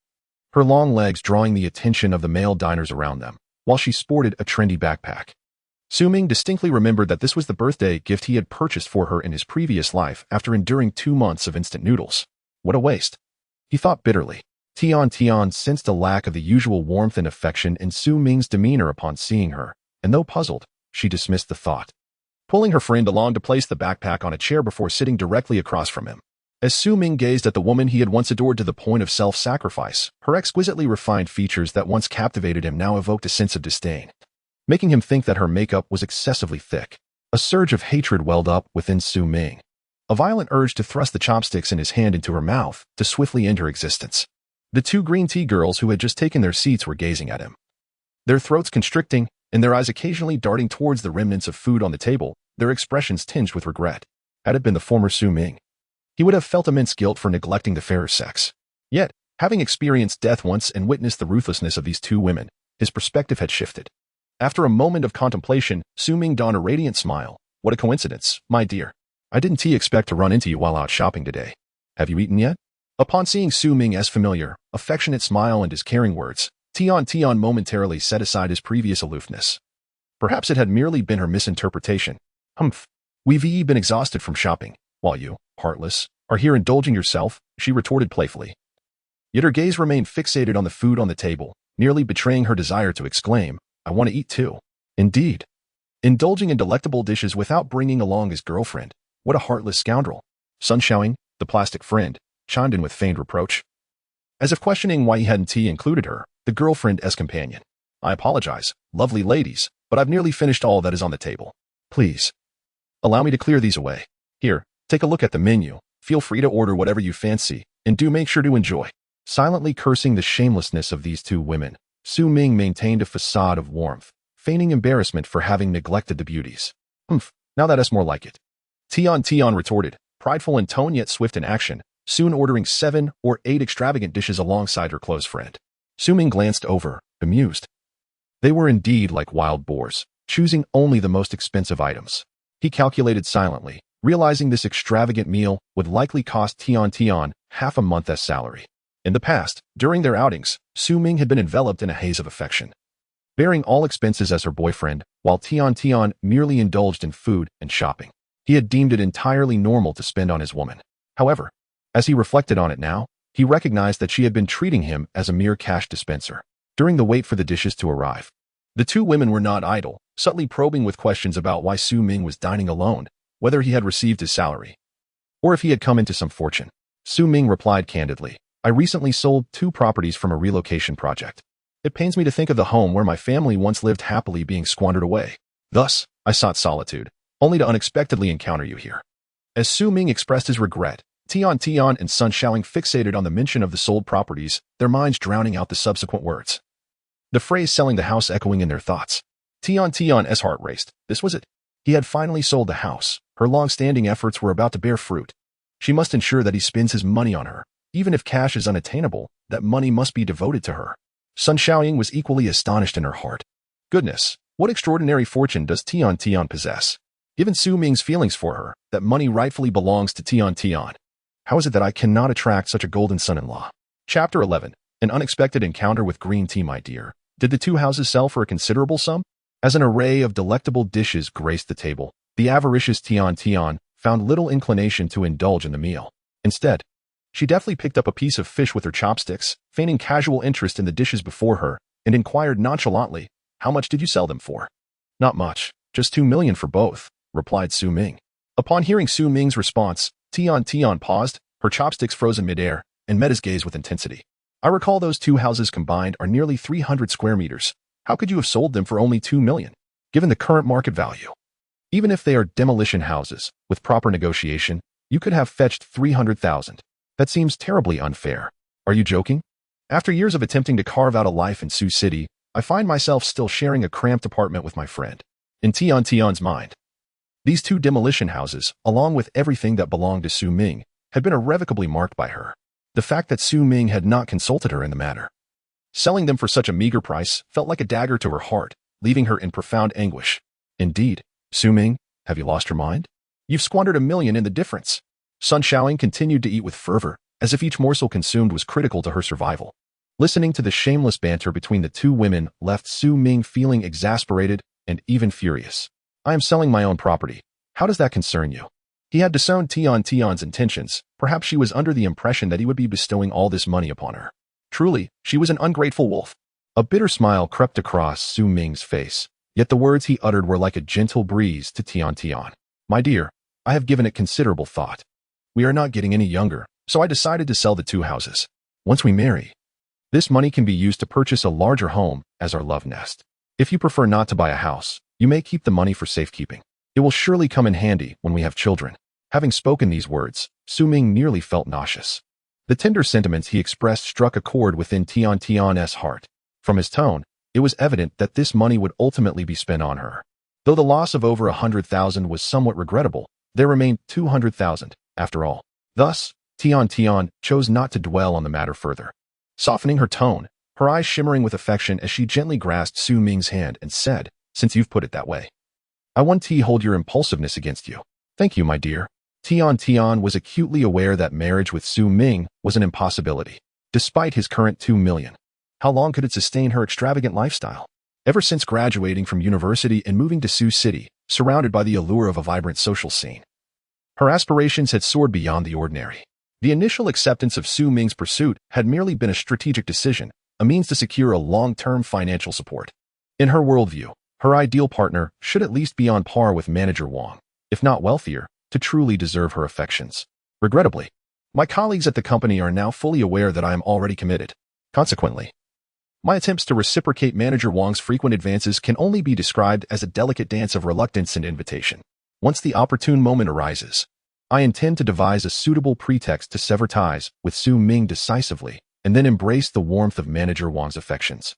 her long legs drawing the attention of the male diners around them, while she sported a trendy backpack. Su Ming distinctly remembered that this was the birthday gift he had purchased for her in his previous life after enduring 2 months of instant noodles. What a waste. He thought bitterly. Tian sensed a lack of the usual warmth and affection in Su Ming's demeanor upon seeing her, and though puzzled, she dismissed the thought, pulling her friend along to place the backpack on a chair before sitting directly across from him. As Su Ming gazed at the woman he had once adored to the point of self-sacrifice, her exquisitely refined features that once captivated him now evoked a sense of disdain, making him think that her makeup was excessively thick. A surge of hatred welled up within Su Ming, a violent urge to thrust the chopsticks in his hand into her mouth to swiftly end her existence. The 2 green tea girls who had just taken their seats were gazing at him, their throats constricting and their eyes occasionally darting towards the remnants of food on the table, their expressions tinged with regret. Had it been the former Su Ming, he would have felt immense guilt for neglecting the fairer sex. Yet, having experienced death once and witnessed the ruthlessness of these 2 women, his perspective had shifted. After a moment of contemplation, Su Ming donned a radiant smile. What a coincidence, my dear. I didn't expect to run into you while out shopping today. Have you eaten yet? Upon seeing Su Ming's familiar, affectionate smile and his caring words, Tian momentarily set aside his previous aloofness. Perhaps it had merely been her misinterpretation. Humph. We've been exhausted from shopping, while you, heartless, are here indulging yourself, she retorted playfully. Yet her gaze remained fixated on the food on the table, nearly betraying her desire to exclaim, I want to eat too. Indeed. Indulging in delectable dishes without bringing along his girlfriend. What a heartless scoundrel. Sun Xiaoying, the plastic friend, chimed in with feigned reproach, as if questioning why he hadn't included her, the girlfriend as companion. I apologize, lovely ladies, but I've nearly finished all that is on the table. Please, allow me to clear these away. Here, take a look at the menu, feel free to order whatever you fancy, and do make sure to enjoy. Silently cursing the shamelessness of these 2 women, Su Ming maintained a facade of warmth, feigning embarrassment for having neglected the beauties. Humph, now that's more like it. Tian retorted, prideful in tone yet swift in action, soon ordering 7 or 8 extravagant dishes alongside her close friend. Su Ming glanced over, bemused. They were indeed like wild boars, choosing only the most expensive items. He calculated silently, realizing this extravagant meal would likely cost Tian half a month's salary. In the past, during their outings, Su Ming had been enveloped in a haze of affection, bearing all expenses as her boyfriend, while Tian merely indulged in food and shopping. He had deemed it entirely normal to spend on his woman. However, as he reflected on it now, he recognized that she had been treating him as a mere cash dispenser. During the wait for the dishes to arrive, the 2 women were not idle, subtly probing with questions about why Su Ming was dining alone, whether he had received his salary, or if he had come into some fortune. Su Ming replied candidly, I recently sold 2 properties from a relocation project. It pains me to think of the home where my family once lived happily being squandered away. Thus, I sought solitude, only to unexpectedly encounter you here. As Su Ming expressed his regret, Tian and Sun Xiaoying fixated on the mention of the sold properties, their minds drowning out the subsequent words. The phrase selling the house echoing in their thoughts. Tian's heart raced. This was it. He had finally sold the house. Her long-standing efforts were about to bear fruit. She must ensure that he spends his money on her. Even if cash is unattainable, that money must be devoted to her. Sun Xiaoying was equally astonished in her heart. Goodness, what extraordinary fortune does Tian possess? Given Su Ming's feelings for her, that money rightfully belongs to Tian. How is it that I cannot attract such a golden son-in-law? Chapter 11. An unexpected encounter with green tea, my dear. Did the 2 houses sell for a considerable sum? As an array of delectable dishes graced the table, the avaricious Tian found little inclination to indulge in the meal. Instead, she deftly picked up a piece of fish with her chopsticks, feigning casual interest in the dishes before her, and inquired nonchalantly, how much did you sell them for? Not much, just 2 million for both, replied Su Ming. Upon hearing Su Ming's response, Tian paused, her chopsticks froze in midair, and met his gaze with intensity. I recall those 2 houses combined are nearly 300 square meters. How could you have sold them for only 2 million, given the current market value? Even if they are demolition houses, with proper negotiation, you could have fetched 300,000. That seems terribly unfair. Are you joking? After years of attempting to carve out a life in Sioux City, I find myself still sharing a cramped apartment with my friend. In Tian's mind, these 2 demolition houses, along with everything that belonged to Su Ming, had been irrevocably marked by her. The fact that Su Ming had not consulted her in the matter, selling them for such a meager price, felt like a dagger to her heart, leaving her in profound anguish. Indeed, Su Ming, have you lost your mind? You've squandered 1 million in the difference. Sun Xiaoying continued to eat with fervor, as if each morsel consumed was critical to her survival. Listening to the shameless banter between the 2 women left Su Ming feeling exasperated and even furious. I am selling my own property. How does that concern you? He had disowned Tian's intentions. Perhaps she was under the impression that he would be bestowing all this money upon her. Truly, she was an ungrateful wolf. A bitter smile crept across Su Ming's face, yet the words he uttered were like a gentle breeze to Tian. My dear, I have given it considerable thought. We are not getting any younger, so I decided to sell the 2 houses. Once we marry, this money can be used to purchase a larger home as our love nest. If you prefer not to buy a house, you may keep the money for safekeeping. It will surely come in handy when we have children. Having spoken these words, Su Ming nearly felt nauseous. The tender sentiments he expressed struck a chord within Tian's heart. From his tone, it was evident that this money would ultimately be spent on her. Though the loss of over 100,000 was somewhat regrettable, there remained 200,000, after all. Thus, Tian chose not to dwell on the matter further. Softening her tone, her eyes shimmering with affection as she gently grasped Su Ming's hand and said, since you've put it that way, I want to hold your impulsiveness against you. Thank you, my dear. Tian was acutely aware that marriage with Su Ming was an impossibility, despite his current 2 million. How long could it sustain her extravagant lifestyle? Ever since graduating from university and moving to Sioux City, surrounded by the allure of a vibrant social scene, her aspirations had soared beyond the ordinary. The initial acceptance of Su Ming's pursuit had merely been a strategic decision, a means to secure a long-term financial support. In her worldview, her ideal partner should at least be on par with Manager Wang, if not wealthier, to truly deserve her affections. Regrettably, my colleagues at the company are now fully aware that I am already committed. Consequently, my attempts to reciprocate Manager Wang's frequent advances can only be described as a delicate dance of reluctance and invitation. Once the opportune moment arises, I intend to devise a suitable pretext to sever ties with Su Ming decisively and then embrace the warmth of Manager Wang's affections.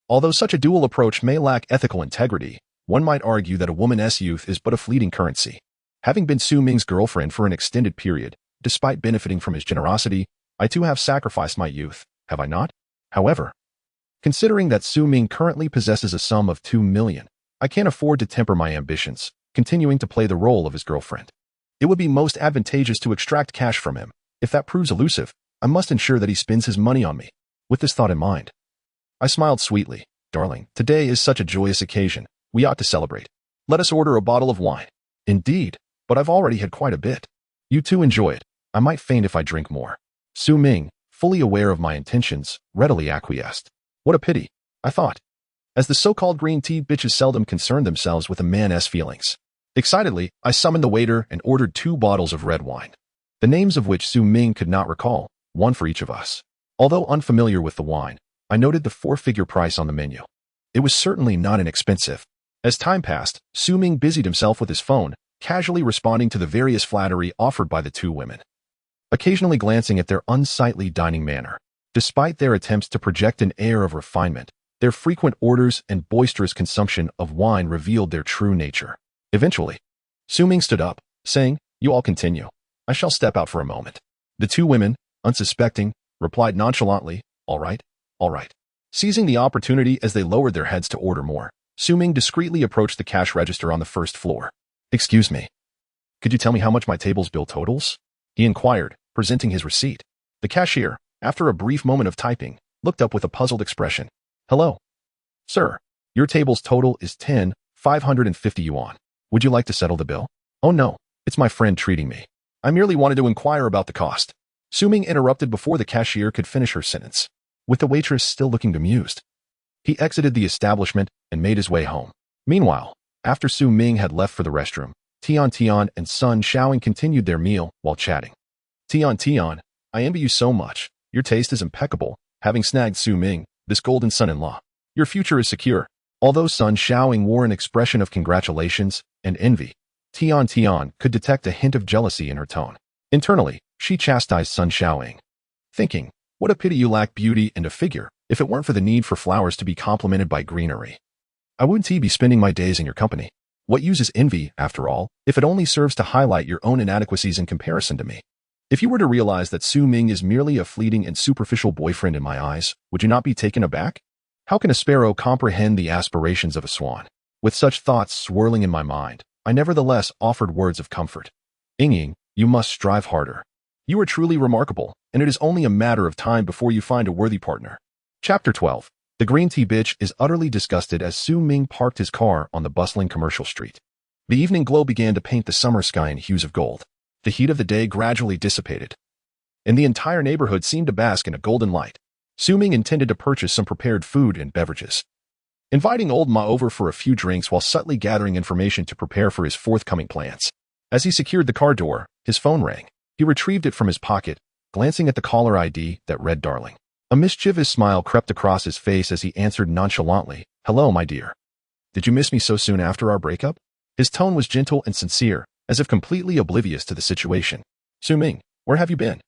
Although such a dual approach may lack ethical integrity, one might argue that a woman's youth is but a fleeting currency. Having been Su Ming's girlfriend for an extended period, despite benefiting from his generosity, I too have sacrificed my youth, have I not? However, considering that Su Ming currently possesses a sum of 2 million, I can't afford to temper my ambitions, continuing to play the role of his girlfriend. It would be most advantageous to extract cash from him. If that proves elusive, I must ensure that he spends his money on me. With this thought in mind, I smiled sweetly. Darling, today is such a joyous occasion. We ought to celebrate. Let us order a bottle of wine. Indeed, but I've already had quite a bit. You too enjoy it. I might faint if I drink more. Su Ming, fully aware of my intentions, readily acquiesced. What a pity, I thought, as the so-called green tea bitches seldom concern themselves with a man's feelings. Excitedly, I summoned the waiter and ordered 2 bottles of red wine. the names of which Su Ming could not recall, one for each of us. Although unfamiliar with the wine, I noted the four-figure price on the menu. It was certainly not inexpensive. As time passed, Su Ming busied himself with his phone, casually responding to the various flattery offered by the two women, occasionally glancing at their unsightly dining manner. Despite their attempts to project an air of refinement, their frequent orders and boisterous consumption of wine revealed their true nature. Eventually, Su Ming stood up, saying, "You all continue. I shall step out for a moment." The two women, unsuspecting, replied nonchalantly, "All right, all right." Seizing the opportunity as they lowered their heads to order more, Su Ming discreetly approached the cash register on the first floor. "Excuse me. Could you tell me how much my table's bill totals?" he inquired, presenting his receipt. The cashier, after a brief moment of typing, looked up with a puzzled expression. "Hello. Sir, your table's total is 10,550 yuan. Would you like to settle the bill?" "Oh no, it's my friend treating me. I merely wanted to inquire about the cost." Su Ming interrupted before the cashier could finish her sentence, with the waitress still looking bemused. He exited the establishment and made his way home. Meanwhile, after Su Ming had left for the restroom, Tian and Sun Shaoing continued their meal while chatting. Tian, I envy you so much. Your taste is impeccable, having snagged Su Ming, this golden son-in-law. Your future is secure." Although Sun Shaoing wore an expression of congratulations and envy, Tian could detect a hint of jealousy in her tone. Internally, she chastised Sun Shaoing, thinking, "What a pity you lack beauty and a figure, if it weren't for the need for flowers to be complemented by greenery. I wouldn't be spending my days in your company. What use is envy, after all, if it only serves to highlight your own inadequacies in comparison to me? If you were to realize that Su Ming is merely a fleeting and superficial boyfriend in my eyes, would you not be taken aback? How can a sparrow comprehend the aspirations of a swan?" With such thoughts swirling in my mind, I nevertheless offered words of comfort. "Ying, you must strive harder. You are truly remarkable, and it is only a matter of time before you find a worthy partner." Chapter 12. The green tea bitch is utterly disgusted as Su Ming parked his car on the bustling commercial street. The evening glow began to paint the summer sky in hues of gold. The heat of the day gradually dissipated, and the entire neighborhood seemed to bask in a golden light. Su Ming intended to purchase some prepared food and beverages, inviting old Ma over for a few drinks while subtly gathering information to prepare for his forthcoming plans. As he secured the car door, his phone rang. He retrieved it from his pocket, glancing at the caller ID that read Darling. A mischievous smile crept across his face as he answered nonchalantly, "Hello, my dear. Did you miss me so soon after our breakup?" His tone was gentle and sincere, as if completely oblivious to the situation. "Su Ming, where have you been?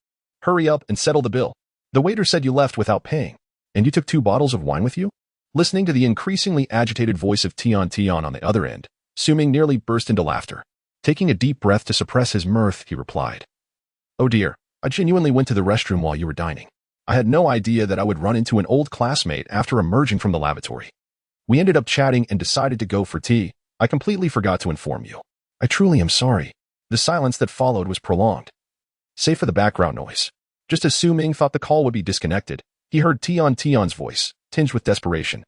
Hurry up and settle the bill. The waiter said you left without paying, and you took 2 bottles of wine with you?" Listening to the increasingly agitated voice of Tian on the other end, Su Ming nearly burst into laughter. Taking a deep breath to suppress his mirth, he replied, "Oh dear, I genuinely went to the restroom while you were dining. I had no idea that I would run into an old classmate after emerging from the lavatory. We ended up chatting and decided to go for tea. I completely forgot to inform you. I truly am sorry." The silence that followed was prolonged, save for the background noise. Just as Su Ming thought the call would be disconnected, he heard Tian's voice, tinged with desperation.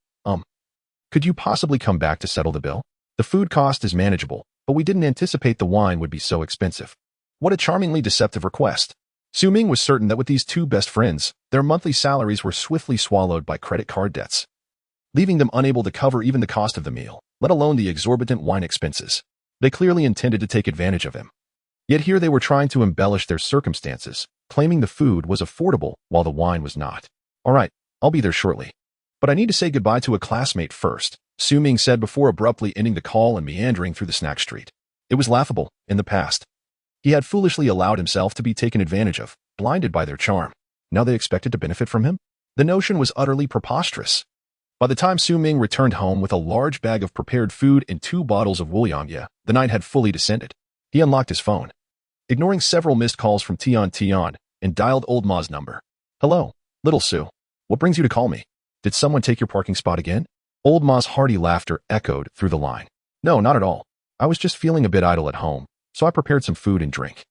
Could you possibly come back to settle the bill? The food cost is manageable, but we didn't anticipate the wine would be so expensive." What a charmingly deceptive request. Su Ming was certain that with these two best friends, their monthly salaries were swiftly swallowed by credit card debts, leaving them unable to cover even the cost of the meal, let alone the exorbitant wine expenses. They clearly intended to take advantage of him. Yet here they were trying to embellish their circumstances, claiming the food was affordable while the wine was not. "All right, I'll be there shortly. But I need to say goodbye to a classmate first," Su Ming said before abruptly ending the call and meandering through the snack street. It was laughable, in the past. He had foolishly allowed himself to be taken advantage of, blinded by their charm. Now they expected to benefit from him? The notion was utterly preposterous. By the time Su Ming returned home with a large bag of prepared food and 2 bottles of Wuliangye, the night had fully descended. He unlocked his phone, ignoring several missed calls from Tian, and dialed old Ma's number. "Hello, little Su. What brings you to call me? Did someone take your parking spot again?" Old Ma's hearty laughter echoed through the line. "No, not at all. I was just feeling a bit idle at home, so I prepared some food and drink.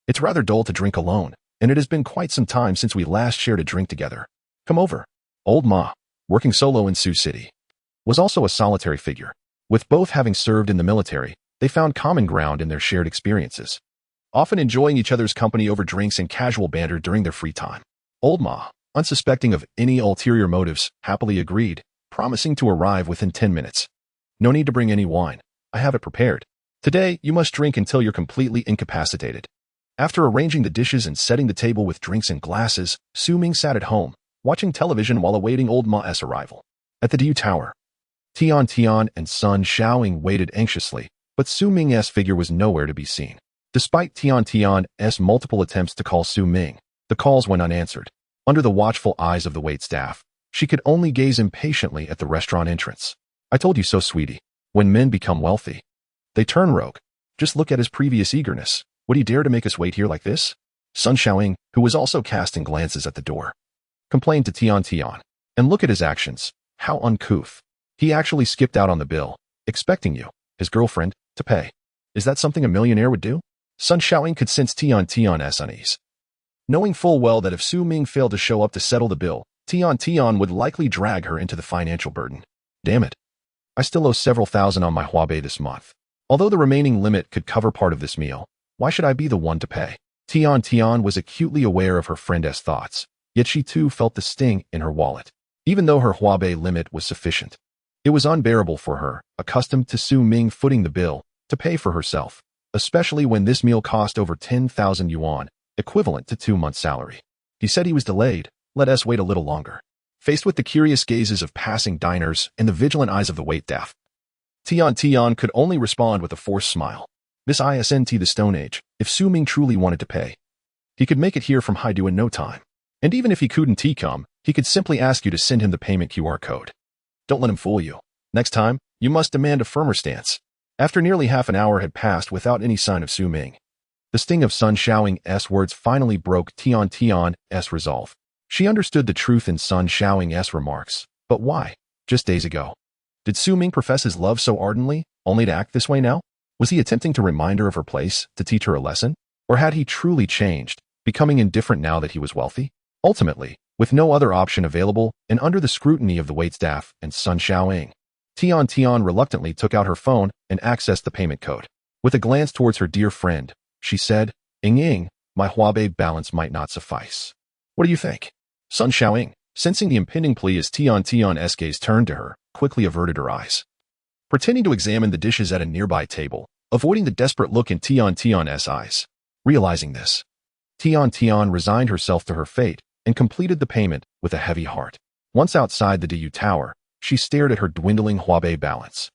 It's rather dull to drink alone, and it has been quite some time since we last shared a drink together. Come over." Old Ma, working solo in Sioux City, was also a solitary figure. With both having served in the military, they found common ground in their shared experiences, often enjoying each other's company over drinks and casual banter during their free time. Old Ma, unsuspecting of any ulterior motives, happily agreed, promising to arrive within 10 minutes. "No need to bring any wine. I have it prepared. Today, you must drink until you're completely incapacitated." After arranging the dishes and setting the table with drinks and glasses, Su Ming sat at home, watching television while awaiting old Ma's arrival. At the Du Tower, Tian Tian and Sun Xiaoying waited anxiously, but Su Ming's figure was nowhere to be seen. Despite Tian Tian's multiple attempts to call Su Ming, the calls went unanswered. Under the watchful eyes of the waitstaff, she could only gaze impatiently at the restaurant entrance. I told you so, sweetie. When men become wealthy, they turn rogue. Just look at his previous eagerness. Would he dare to make us wait here like this? Sun Xiaoying, who was also casting glances at the door, complained to Tian Tian. And look at his actions. How uncouth. He actually skipped out on the bill, expecting you, his girlfriend, to pay. Is that something a millionaire would do? Sun Xiaoying could sense Tian Tian's unease. Knowing full well that if Su Ming failed to show up to settle the bill, Tian Tian would likely drag her into the financial burden. Damn it. I still owe several thousand on my Huabei this month. Although the remaining limit could cover part of this meal, why should I be the one to pay? Tian Tian was acutely aware of her friend's thoughts, yet she too felt the sting in her wallet. Even though her Huabei limit was sufficient, it was unbearable for her, accustomed to Su Ming footing the bill, to pay for herself, especially when this meal cost over 10,000 yuan, equivalent to 2 months' salary. He said he was delayed. Let us wait a little longer. Faced with the curious gazes of passing diners and the vigilant eyes of the waitstaff, Tian Tian could only respond with a forced smile. This isn't the Stone Age. If Su Ming truly wanted to pay, he could make it here from Haidu in no time. And even if he couldn't come, he could simply ask you to send him the payment QR code. Don't let him fool you. Next time, you must demand a firmer stance. After nearly half an hour had passed without any sign of Su Ming, the sting of Sun Xiaoying's words finally broke Tian Tian's resolve. She understood the truth in Sun Xiaoying's remarks. But why? Just days ago, did Su Ming profess his love so ardently, only to act this way now? Was he attempting to remind her of her place, to teach her a lesson? Or had he truly changed, becoming indifferent now that he was wealthy? Ultimately, with no other option available and under the scrutiny of the waitstaff and Sun Xiaoying, Tian Tian reluctantly took out her phone and accessed the payment code. With a glance towards her dear friend, she said, Ying, my Huabei balance might not suffice. What do you think? Sun Xiaoying, sensing the impending plea as Tian Tian's gaze turned to her, quickly averted her eyes, pretending to examine the dishes at a nearby table, avoiding the desperate look in Tian Tian's eyes. Realizing this, Tian Tian resigned herself to her fate and completed the payment with a heavy heart. Once outside the Du Tower, she stared at her dwindling Huabei balance,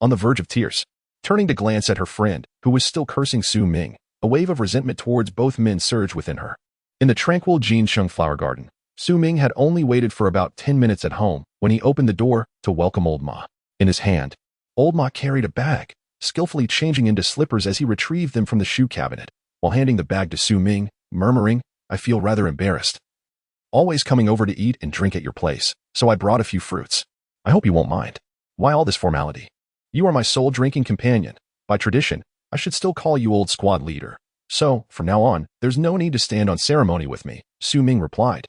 on the verge of tears. Turning to glance at her friend, who was still cursing Su Ming, a wave of resentment towards both men surged within her. In the tranquil Jinsheng flower garden, Su Ming had only waited for about 10 minutes at home when he opened the door to welcome old Ma. In his hand, old Ma carried a bag, skillfully changing into slippers as he retrieved them from the shoe cabinet, while handing the bag to Su Ming, murmuring, I feel rather embarrassed. Always coming over to eat and drink at your place, so I brought a few fruits. I hope you won't mind. Why all this formality? You are my sole drinking companion. By tradition, I should still call you old squad leader. So, from now on, there's no need to stand on ceremony with me, Su Ming replied.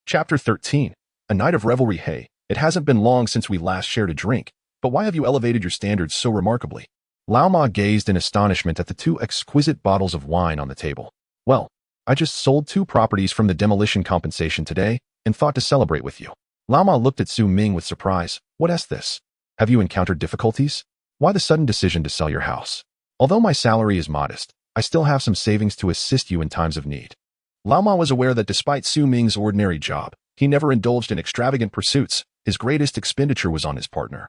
Chapter 13. A night of revelry. Hey, it hasn't been long since we last shared a drink, but why have you elevated your standards so remarkably? Lao Ma gazed in astonishment at the 2 exquisite bottles of wine on the table. Well, I just sold 2 properties from the demolition compensation today and thought to celebrate with you. Lao Ma looked at Su Ming with surprise. What is this? Have you encountered difficulties? Why the sudden decision to sell your house? Although my salary is modest, I still have some savings to assist you in times of need. Lao Ma was aware that despite Su Ming's ordinary job, he never indulged in extravagant pursuits. His greatest expenditure was on his partner,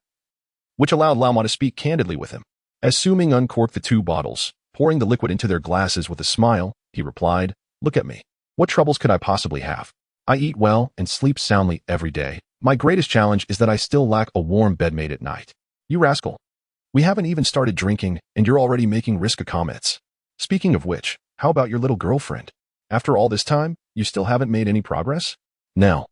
which allowed Lao Ma to speak candidly with him. As Su Ming uncorked the 2 bottles, pouring the liquid into their glasses with a smile, he replied, Look at me. What troubles could I possibly have? I eat well and sleep soundly every day. My greatest challenge is that I still lack a warm bedmate at night. You rascal. We haven't even started drinking, and you're already making risky comments. Speaking of which, how about your little girlfriend? After all this time, you still haven't made any progress? Now,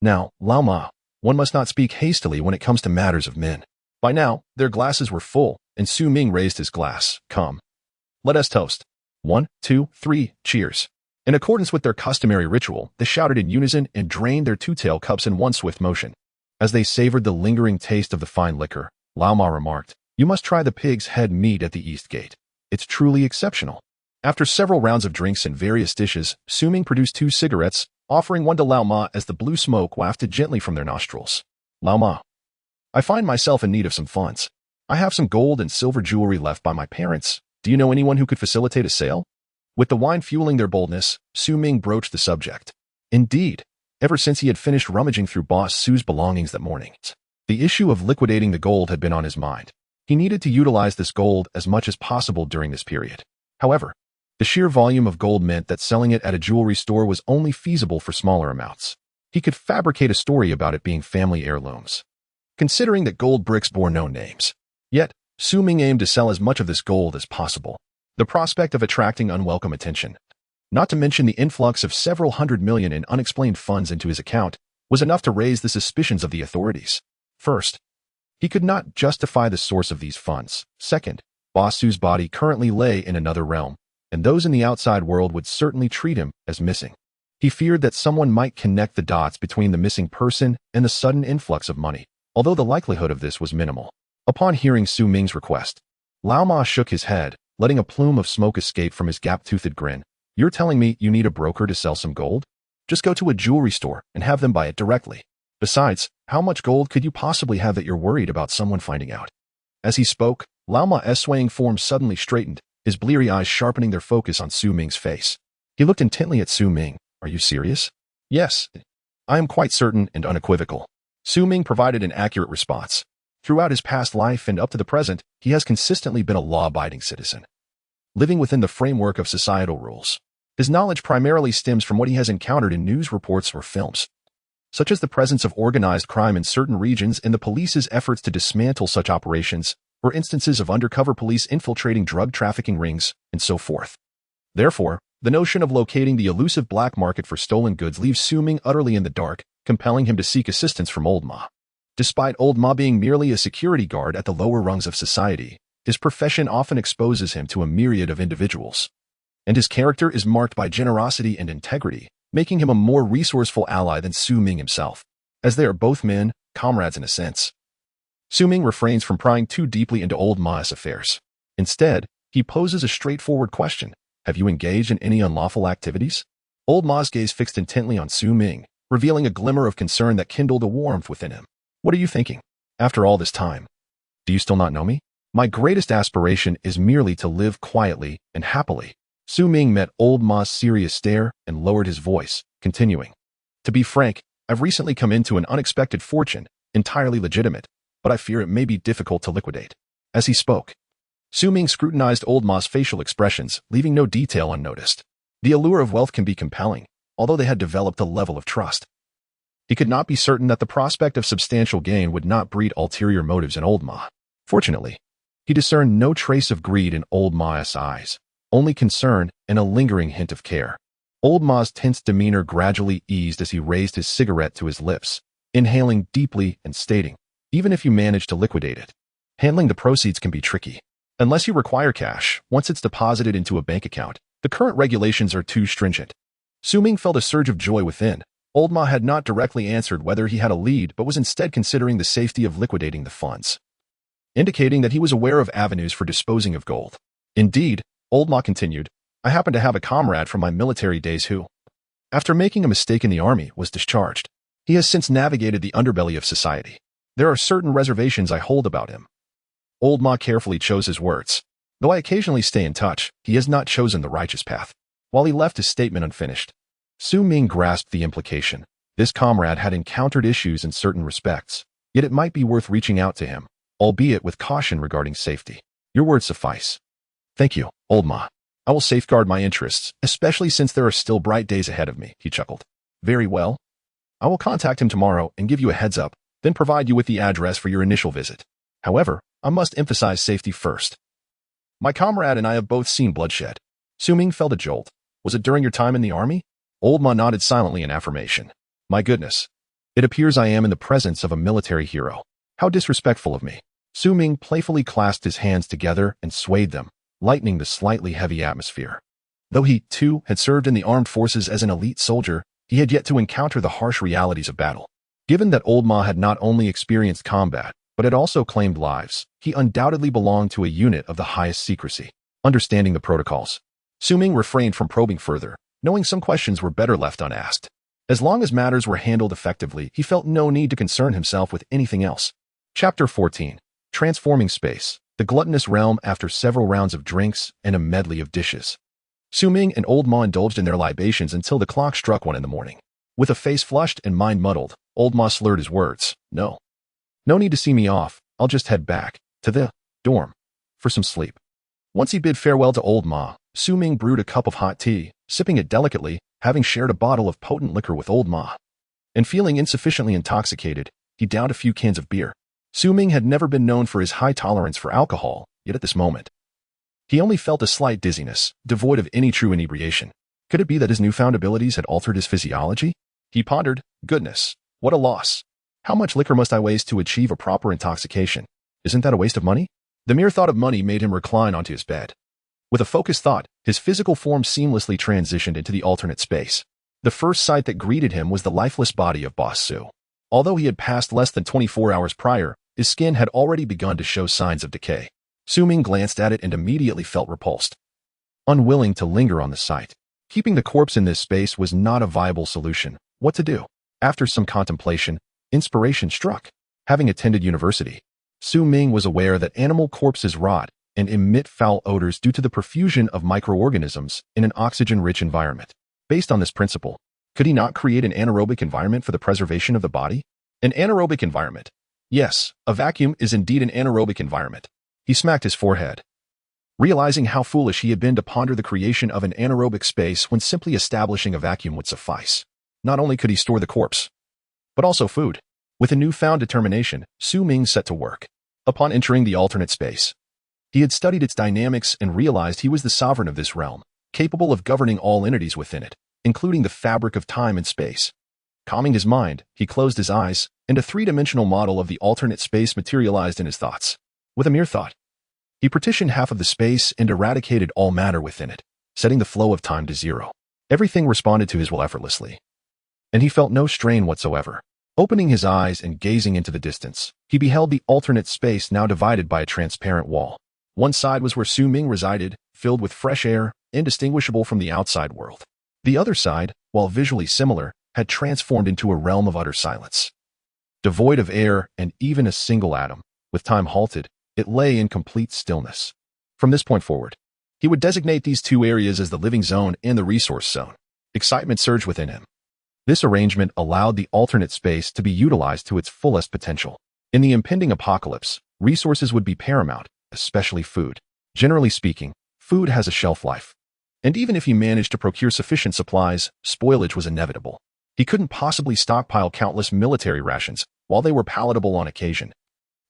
Lao Ma, one must not speak hastily when it comes to matters of men. By now, their glasses were full, and Su Ming raised his glass. Come. Let us toast. 1, 2, 3, cheers. In accordance with their customary ritual, they shouted in unison and drained their 2-tail cups in one swift motion. As they savored the lingering taste of the fine liquor, Lao Ma remarked, You must try the pig's head meat at the East Gate. It's truly exceptional. After several rounds of drinks and various dishes, Su Ming produced 2 cigarettes, offering one to Lao Ma as the blue smoke wafted gently from their nostrils. Lao Ma, I find myself in need of some funds. I have some gold and silver jewelry left by my parents. Do you know anyone who could facilitate a sale? With the wine fueling their boldness, Su Ming broached the subject. Indeed, ever since he had finished rummaging through Boss Su's belongings that morning, the issue of liquidating the gold had been on his mind. He needed to utilize this gold as much as possible during this period. However, the sheer volume of gold meant that selling it at a jewelry store was only feasible for smaller amounts. He could fabricate a story about it being family heirlooms, considering that gold bricks bore no names. Yet, Su Ming aimed to sell as much of this gold as possible. The prospect of attracting unwelcome attention, not to mention the influx of several $100 million in unexplained funds into his account, was enough to raise the suspicions of the authorities. First, he could not justify the source of these funds. Second, Boss Su's body currently lay in another realm, and those in the outside world would certainly treat him as missing. He feared that someone might connect the dots between the missing person and the sudden influx of money, although the likelihood of this was minimal. Upon hearing Su Ming's request, Lao Ma shook his head, letting a plume of smoke escape from his gap-toothed grin. You're telling me you need a broker to sell some gold? Just go to a jewelry store and have them buy it directly. Besides, how much gold could you possibly have that you're worried about someone finding out? As he spoke, Lao Ma's swaying form suddenly straightened, his bleary eyes sharpening their focus on Su Ming's face. He looked intently at Su Ming. Are you serious? Yes. I am quite certain and unequivocal. Su Ming provided an accurate response. Throughout his past life and up to the present, he has consistently been a law-abiding citizen, living within the framework of societal rules. His knowledge primarily stems from what he has encountered in news reports or films, such as the presence of organized crime in certain regions and the police's efforts to dismantle such operations, or instances of undercover police infiltrating drug trafficking rings, and so forth. Therefore, the notion of locating the elusive black market for stolen goods leaves Su Ming utterly in the dark, compelling him to seek assistance from Old Ma. Despite Old Ma being merely a security guard at the lower rungs of society, his profession often exposes him to a myriad of individuals, and his character is marked by generosity and integrity, making him a more resourceful ally than Su Ming himself, as they are both men, comrades in a sense. Su Ming refrains from prying too deeply into Old Ma's affairs. Instead, he poses a straightforward question. Have you engaged in any unlawful activities? Old Ma's gaze fixed intently on Su Ming, revealing a glimmer of concern that kindled a warmth within him. What are you thinking? After all this time, do you still not know me? My greatest aspiration is merely to live quietly and happily. Su Ming met Old Ma's serious stare and lowered his voice, continuing. To be frank, I've recently come into an unexpected fortune, entirely legitimate, but I fear it may be difficult to liquidate. As he spoke, Su Ming scrutinized Old Ma's facial expressions, leaving no detail unnoticed. The allure of wealth can be compelling, although they had developed a level of trust. He could not be certain that the prospect of substantial gain would not breed ulterior motives in Old Ma. Fortunately, he discerned no trace of greed in Old Ma's eyes, only concern and a lingering hint of care. Old Ma's tense demeanor gradually eased as he raised his cigarette to his lips, inhaling deeply and stating, even if you manage to liquidate it, handling the proceeds can be tricky. Unless you require cash, once it's deposited into a bank account, the current regulations are too stringent. Su Ming felt a surge of joy within. Old Ma had not directly answered whether he had a lead but was instead considering the safety of liquidating the funds, indicating that he was aware of avenues for disposing of gold. Indeed, Old Ma continued, I happen to have a comrade from my military days who, after making a mistake in the army, was discharged. He has since navigated the underbelly of society. There are certain reservations I hold about him. Old Ma carefully chose his words. Though I occasionally stay in touch, he has not chosen the righteous path. While he left his statement unfinished, Su Ming grasped the implication. This comrade had encountered issues in certain respects, yet it might be worth reaching out to him, albeit with caution regarding safety. Your words suffice. Thank you, Old Ma. I will safeguard my interests, especially since there are still bright days ahead of me, he chuckled. Very well. I will contact him tomorrow and give you a heads up, then provide you with the address for your initial visit. However, I must emphasize safety first. My comrade and I have both seen bloodshed. Su Ming felt a jolt. Was it during your time in the army? Old Ma nodded silently in affirmation. My goodness. It appears I am in the presence of a military hero. How disrespectful of me. Su Ming playfully clasped his hands together and swayed them, lightening the slightly heavy atmosphere. Though he, too, had served in the armed forces as an elite soldier, he had yet to encounter the harsh realities of battle. Given that Old Ma had not only experienced combat, but had also claimed lives, he undoubtedly belonged to a unit of the highest secrecy. Understanding the protocols, Su Ming refrained from probing further, knowing some questions were better left unasked. As long as matters were handled effectively, he felt no need to concern himself with anything else. Chapter 14. Transforming Space, the gluttonous realm after several rounds of drinks and a medley of dishes. Su Ming and Old Ma indulged in their libations until the clock struck 1 in the morning. With a face flushed and mind muddled, Old Ma slurred his words. No need to see me off. I'll just head back to the dorm for some sleep. Once he bid farewell to Old Ma, Su Ming brewed a cup of hot tea, sipping it delicately, having shared a bottle of potent liquor with Old Ma. And feeling insufficiently intoxicated, he downed a few cans of beer. Su Ming had never been known for his high tolerance for alcohol, yet at this moment, he only felt a slight dizziness, devoid of any true inebriation. Could it be that his newfound abilities had altered his physiology? He pondered, goodness, what a loss. How much liquor must I waste to achieve a proper intoxication? Isn't that a waste of money? The mere thought of money made him recline onto his bed. With a focused thought, his physical form seamlessly transitioned into the alternate space. The first sight that greeted him was the lifeless body of Boss Su. Although he had passed less than 24 hours prior, his skin had already begun to show signs of decay. Su Ming glanced at it and immediately felt repulsed. Unwilling to linger on the site, keeping the corpse in this space was not a viable solution. What to do? After some contemplation, inspiration struck. Having attended university, Su Ming was aware that animal corpses rot and emit foul odors due to the profusion of microorganisms in an oxygen-rich environment. Based on this principle, could he not create an anaerobic environment for the preservation of the body? An anaerobic environment. Yes, a vacuum is indeed an anaerobic environment. He smacked his forehead, realizing how foolish he had been to ponder the creation of an anaerobic space when simply establishing a vacuum would suffice. Not only could he store the corpse, but also food. With a newfound determination, Su Ming set to work. Upon entering the alternate space, he had studied its dynamics and realized he was the sovereign of this realm, capable of governing all entities within it, including the fabric of time and space. Calming his mind, he closed his eyes, and a three-dimensional model of the alternate space materialized in his thoughts. With a mere thought, he partitioned half of the space and eradicated all matter within it, setting the flow of time to zero. Everything responded to his will effortlessly, and he felt no strain whatsoever. Opening his eyes and gazing into the distance, he beheld the alternate space now divided by a transparent wall. One side was where Su Ming resided, filled with fresh air, indistinguishable from the outside world. The other side, while visually similar, had transformed into a realm of utter silence. Devoid of air and even a single atom, with time halted, it lay in complete stillness. From this point forward, he would designate these two areas as the living zone and the resource zone. Excitement surged within him. This arrangement allowed the alternate space to be utilized to its fullest potential. In the impending apocalypse, resources would be paramount, especially food. Generally speaking, food has a shelf life. And even if he managed to procure sufficient supplies, spoilage was inevitable. He couldn't possibly stockpile countless military rations, while they were palatable on occasion.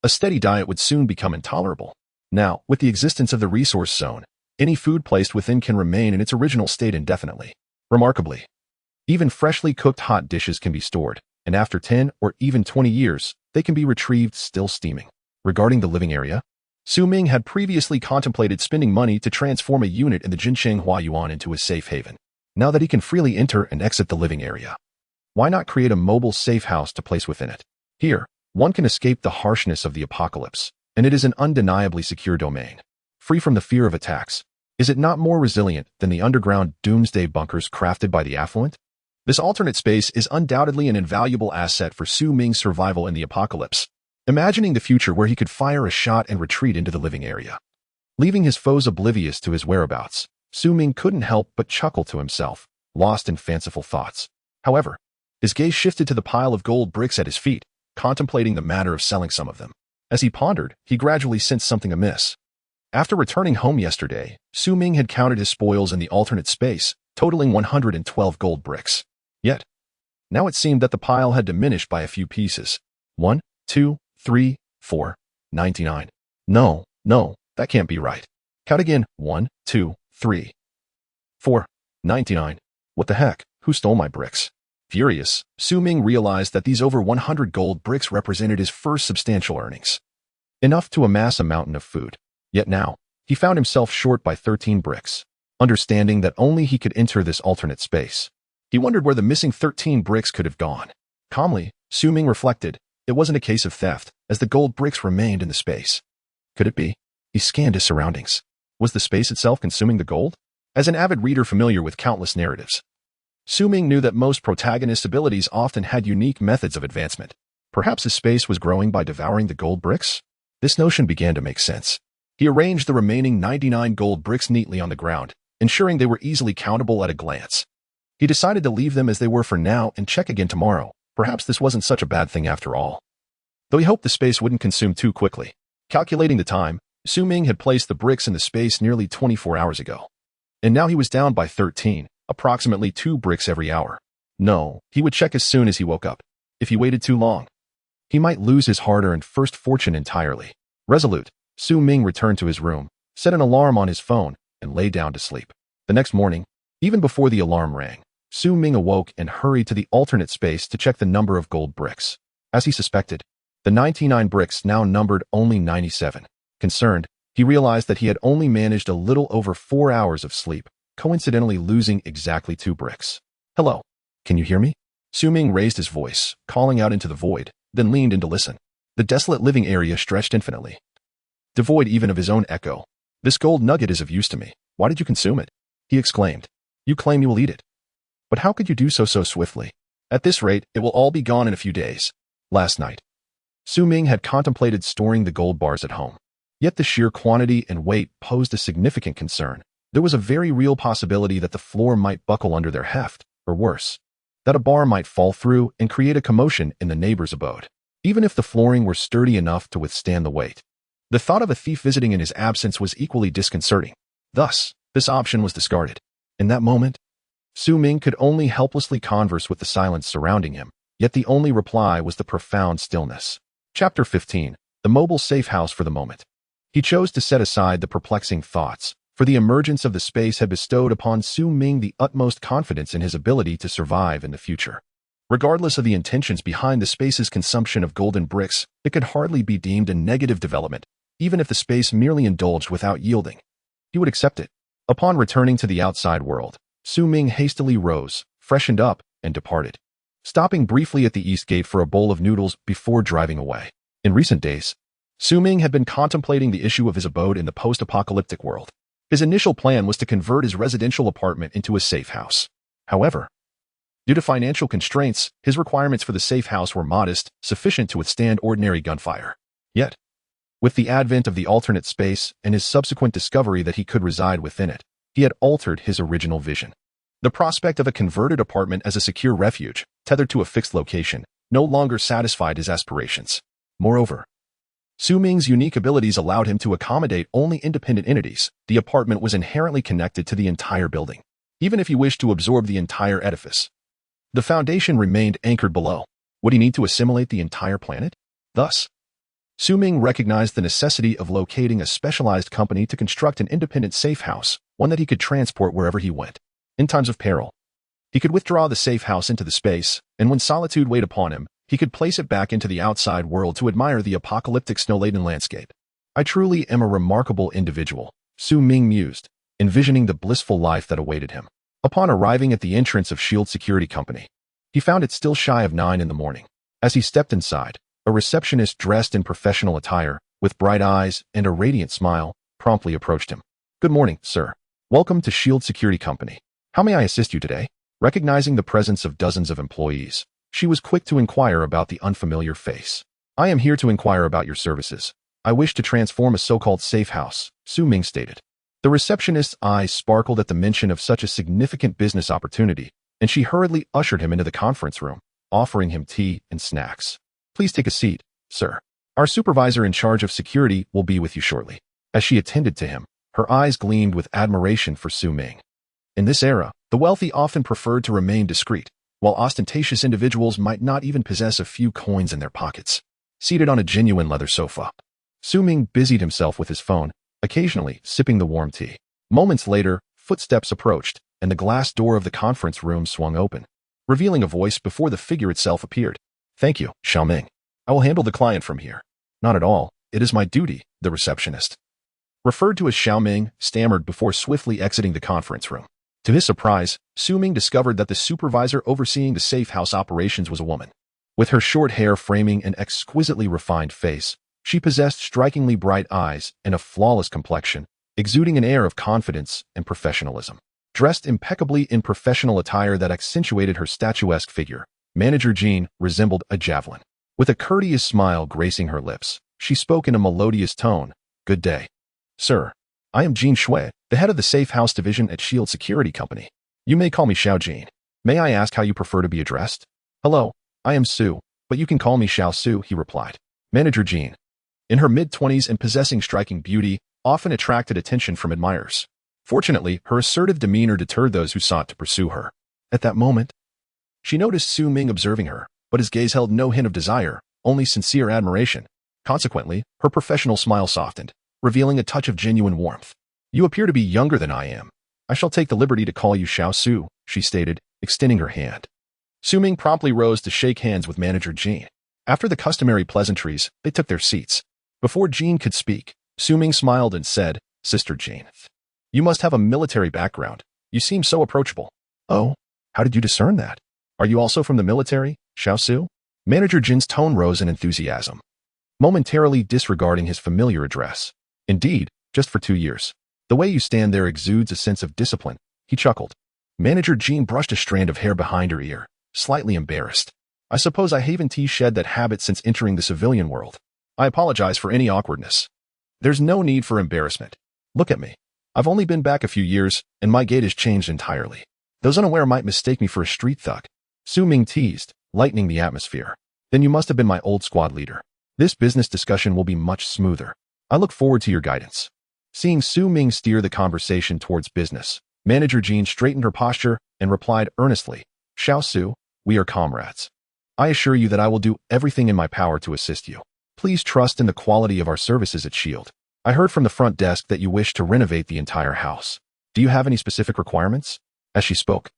A steady diet would soon become intolerable. Now, with the existence of the resource zone, any food placed within can remain in its original state indefinitely. Remarkably, even freshly cooked hot dishes can be stored, and after 10 or even 20 years, they can be retrieved still steaming. Regarding the living area, Su Ming had previously contemplated spending money to transform a unit in the Jincheng Huayuan into a safe haven. Now that he can freely enter and exit the living area, why not create a mobile safe house to place within it? Here, one can escape the harshness of the apocalypse, and it is an undeniably secure domain. Free from the fear of attacks, is it not more resilient than the underground doomsday bunkers crafted by the affluent? This alternate space is undoubtedly an invaluable asset for Su Ming's survival in the apocalypse. Imagining the future where he could fire a shot and retreat into the living area, leaving his foes oblivious to his whereabouts, Su Ming couldn't help but chuckle to himself, lost in fanciful thoughts. However, his gaze shifted to the pile of gold bricks at his feet, contemplating the matter of selling some of them. As he pondered, he gradually sensed something amiss. After returning home yesterday, Su Ming had counted his spoils in the alternate space, totaling 112 gold bricks. Yet, now it seemed that the pile had diminished by a few pieces. 1, 2, 3, 4, 99. No, that can't be right. Count again. 1, 2, 3, 4, 99. What the heck? Who stole my bricks? Furious, Su Ming realized that these over 100 gold bricks represented his first substantial earnings. Enough to amass a mountain of food. Yet now, he found himself short by 13 bricks. Understanding that only he could enter this alternate space, he wondered where the missing 13 bricks could have gone. Calmly, Su Ming reflected, it wasn't a case of theft, as the gold bricks remained in the space. Could it be? He scanned his surroundings. Was the space itself consuming the gold? As an avid reader familiar with countless narratives, Su Ming knew that most protagonists' abilities often had unique methods of advancement. Perhaps his space was growing by devouring the gold bricks? This notion began to make sense. He arranged the remaining 99 gold bricks neatly on the ground, ensuring they were easily countable at a glance. He decided to leave them as they were for now and check again tomorrow. Perhaps this wasn't such a bad thing after all. Though he hoped the space wouldn't consume too quickly. Calculating the time, Ming had placed the bricks in the space nearly 24 hours ago. And now he was down by 13, approximately 2 bricks every hour. No, he would check as soon as he woke up. If he waited too long, he might lose his hard-earned first fortune entirely. Resolute, Ming returned to his room, set an alarm on his phone, and lay down to sleep. The next morning, even before the alarm rang, Ming awoke and hurried to the alternate space to check the number of gold bricks. As he suspected, the 99 bricks now numbered only 97. Concerned, he realized that he had only managed a little over 4 hours of sleep, coincidentally losing exactly 2 bricks. "Hello, can you hear me?" Ming raised his voice, calling out into the void, then leaned in to listen. The desolate living area stretched infinitely, devoid even of his own echo. "This gold nugget is of use to me. Why did you consume it?" he exclaimed. "You claim you will eat it. But how could you do so swiftly? At this rate, it will all be gone in a few days." Last night, Ming had contemplated storing the gold bars at home. Yet the sheer quantity and weight posed a significant concern. There was a very real possibility that the floor might buckle under their heft, or worse, that a bar might fall through and create a commotion in the neighbor's abode, even if the flooring were sturdy enough to withstand the weight. The thought of a thief visiting in his absence was equally disconcerting. Thus, this option was discarded. In that moment, Ming could only helplessly converse with the silence surrounding him, yet the only reply was the profound stillness. Chapter 15. The mobile safe house for the moment. He chose to set aside the perplexing thoughts, for the emergence of the space had bestowed upon Ming the utmost confidence in his ability to survive in the future. Regardless of the intentions behind the space's consumption of golden bricks, it could hardly be deemed a negative development, even if the space merely indulged without yielding. He would accept it. Upon returning to the outside world, Ming hastily rose, freshened up, and departed, stopping briefly at the east gate for a bowl of noodles before driving away. In recent days, Ming had been contemplating the issue of his abode in the post-apocalyptic world. His initial plan was to convert his residential apartment into a safe house. However, due to financial constraints, his requirements for the safe house were modest, sufficient to withstand ordinary gunfire. Yet, with the advent of the alternate space and his subsequent discovery that he could reside within it, he had altered his original vision. The prospect of a converted apartment as a secure refuge, tethered to a fixed location, no longer satisfied his aspirations. Moreover, Ming's unique abilities allowed him to accommodate only independent entities. The apartment was inherently connected to the entire building, even if he wished to absorb the entire edifice. The foundation remained anchored below. Would he need to assimilate the entire planet? Thus, Ming recognized the necessity of locating a specialized company to construct an independent safe house, one that he could transport wherever he went. In times of peril, he could withdraw the safe house into the space, and when solitude weighed upon him, he could place it back into the outside world to admire the apocalyptic snow-laden landscape. "I truly am a remarkable individual," Ming mused, envisioning the blissful life that awaited him. Upon arriving at the entrance of S.H.I.E.L.D. Security Company, he found it still shy of 9 in the morning. As he stepped inside, a receptionist dressed in professional attire, with bright eyes and a radiant smile, promptly approached him. "Good morning, sir. Welcome to S.H.I.E.L.D. Security Company. How may I assist you today?" Recognizing the presence of dozens of employees, she was quick to inquire about the unfamiliar face. "I am here to inquire about your services. I wish to transform a so-called safe house," Ming stated. The receptionist's eyes sparkled at the mention of such a significant business opportunity, and she hurriedly ushered him into the conference room, offering him tea and snacks. "Please take a seat, sir. Our supervisor in charge of security will be with you shortly." As she attended to him, her eyes gleamed with admiration for Ming. In this era, the wealthy often preferred to remain discreet, while ostentatious individuals might not even possess a few coins in their pockets. Seated on a genuine leather sofa, Ming busied himself with his phone, occasionally sipping the warm tea. Moments later, footsteps approached, and the glass door of the conference room swung open, revealing a voice before the figure itself appeared. "Thank you, Ming. I will handle the client from here." "Not at all. It is my duty," the receptionist, referred to as Ming, stammered before swiftly exiting the conference room. To his surprise, Ming discovered that the supervisor overseeing the safe house operations was a woman. With her short hair framing an exquisitely refined face, she possessed strikingly bright eyes and a flawless complexion, exuding an air of confidence and professionalism. Dressed impeccably in professional attire that accentuated her statuesque figure, Manager Jean resembled a javelin. With a courteous smile gracing her lips, she spoke in a melodious tone. "Good day, sir. I am Jean Shui, the head of the Safehouse division at Shield Security Company. You may call me Xiao Jean. May I ask how you prefer to be addressed? Hello, I am Sue, but you can call me Xiao Sue, he replied. Manager Jean, in her mid-20s and possessing striking beauty, often attracted attention from admirers. Fortunately, her assertive demeanor deterred those who sought to pursue her. At that moment, she noticed Su Ming observing her, but his gaze held no hint of desire, only sincere admiration. Consequently, her professional smile softened, revealing a touch of genuine warmth. You appear to be younger than I am. I shall take the liberty to call you Xiao Su, she stated, extending her hand. Su Ming promptly rose to shake hands with Manager Jean. After the customary pleasantries, they took their seats. Before Jean could speak, Su Ming smiled and said, Sister Jean, you must have a military background. You seem so approachable. Oh, how did you discern that? Are you also from the military, Xiao Su? Manager Jin's tone rose in enthusiasm, momentarily disregarding his familiar address. Indeed, just for 2 years. The way you stand there exudes a sense of discipline, he chuckled. Manager Jean brushed a strand of hair behind her ear, slightly embarrassed. I suppose I haven't shed that habit since entering the civilian world. I apologize for any awkwardness. There's no need for embarrassment. Look at me. I've only been back a few years, and my gait has changed entirely. Those unaware might mistake me for a street thug. Su Ming teased, lightening the atmosphere. Then you must have been my old squad leader. This business discussion will be much smoother. I look forward to your guidance. Seeing Su Ming steer the conversation towards business, Manager Jean straightened her posture and replied earnestly, Xiao Su, we are comrades. I assure you that I will do everything in my power to assist you. Please trust in the quality of our services at Shield. I heard from the front desk that you wish to renovate the entire house. Do you have any specific requirements? As she spoke,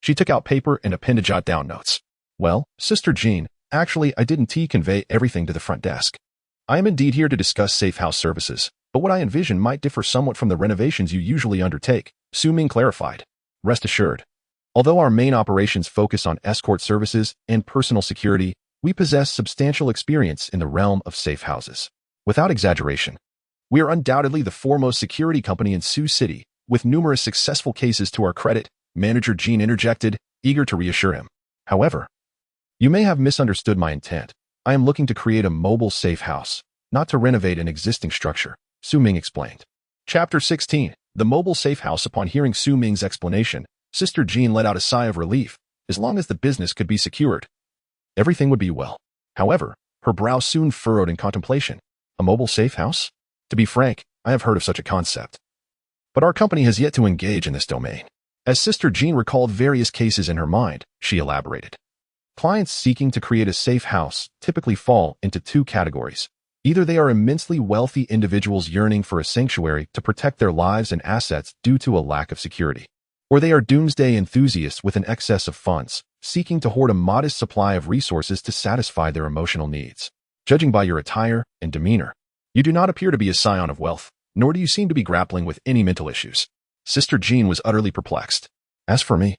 she took out paper and a pen to jot down notes. Well, Sister Jean, actually I didn't convey everything to the front desk. I am indeed here to discuss Safehouse services, but what I envision might differ somewhat from the renovations you usually undertake, Su Ming clarified. Rest assured. Although our main operations focus on escort services and personal security, we possess substantial experience in the realm of safe houses. Without exaggeration, we are undoubtedly the foremost security company in Sioux City, with numerous successful cases to our credit, Manager Jean interjected, eager to reassure him. However, you may have misunderstood my intent. I am looking to create a mobile safe house, not to renovate an existing structure, Su Ming explained. Chapter 16. The mobile safe house. Upon hearing Su Ming's explanation, Sister Jean let out a sigh of relief. As long as the business could be secured, everything would be well. However, her brow soon furrowed in contemplation. A mobile safe house? To be frank, I have heard of such a concept. But our company has yet to engage in this domain. As Sister Jean recalled various cases in her mind, she elaborated. Clients seeking to create a safe house typically fall into 2 categories. Either they are immensely wealthy individuals yearning for a sanctuary to protect their lives and assets due to a lack of security, or they are doomsday enthusiasts with an excess of funds, seeking to hoard a modest supply of resources to satisfy their emotional needs. Judging by your attire and demeanor, you do not appear to be a scion of wealth, nor do you seem to be grappling with any mental issues. Sister Jean was utterly perplexed. As for me,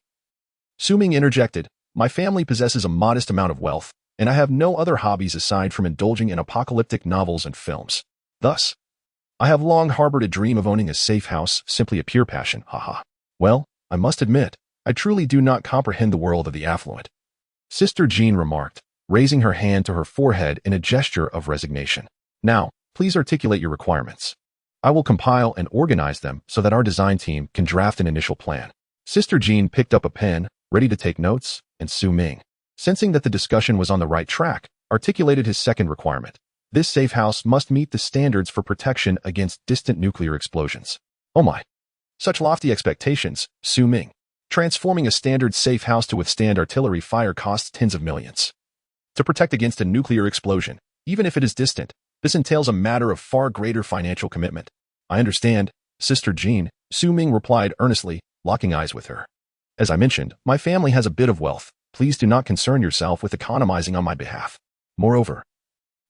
Su Ming interjected, my family possesses a modest amount of wealth, and I have no other hobbies aside from indulging in apocalyptic novels and films. Thus, I have long harbored a dream of owning a safe house, simply a pure passion, haha. Well, I must admit, I truly do not comprehend the world of the affluent. Sister Jean remarked, raising her hand to her forehead in a gesture of resignation. Now, please articulate your requirements. I will compile and organize them so that our design team can draft an initial plan. Sister Jean picked up a pen, ready to take notes, and Su Ming, sensing that the discussion was on the right track, articulated his second requirement. This safe house must meet the standards for protection against distant nuclear explosions. Oh my! Such lofty expectations, Su Ming. Transforming a standard safe house to withstand artillery fire costs tens of millions. To protect against a nuclear explosion, even if it is distant, this entails a matter of far greater financial commitment. I understand, Sister Jean, Su Ming replied earnestly, locking eyes with her. As I mentioned, my family has a bit of wealth. Please do not concern yourself with economizing on my behalf. Moreover,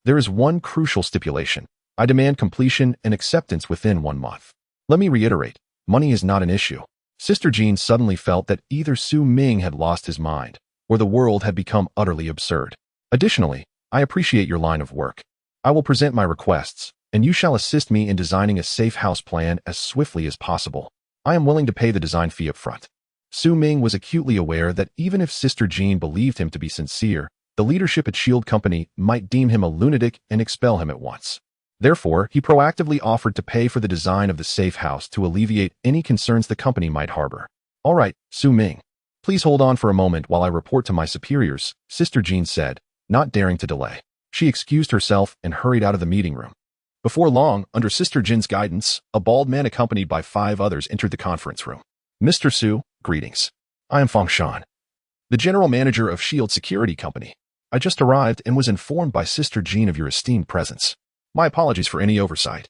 there is one crucial stipulation. I demand completion and acceptance within 1 month. Let me reiterate, money is not an issue. Sister Jean suddenly felt that either Su Ming had lost his mind, or the world had become utterly absurd. Additionally, I appreciate your line of work. I will present my requests, and you shall assist me in designing a safe house plan as swiftly as possible. I am willing to pay the design fee up front. Su Ming was acutely aware that even if Sister Jean believed him to be sincere, the leadership at Shield Company might deem him a lunatic and expel him at once. Therefore, he proactively offered to pay for the design of the safe house to alleviate any concerns the company might harbor. All right, Su Ming. Please hold on for a moment while I report to my superiors, Sister Jean said, not daring to delay. She excused herself and hurried out of the meeting room. Before long, under Sister Jin's guidance, a bald man accompanied by 5 others entered the conference room. Mr. Su, greetings. I am Feng Shan, the general manager of Shield Security Company. I just arrived and was informed by Sister Jean of your esteemed presence. My apologies for any oversight.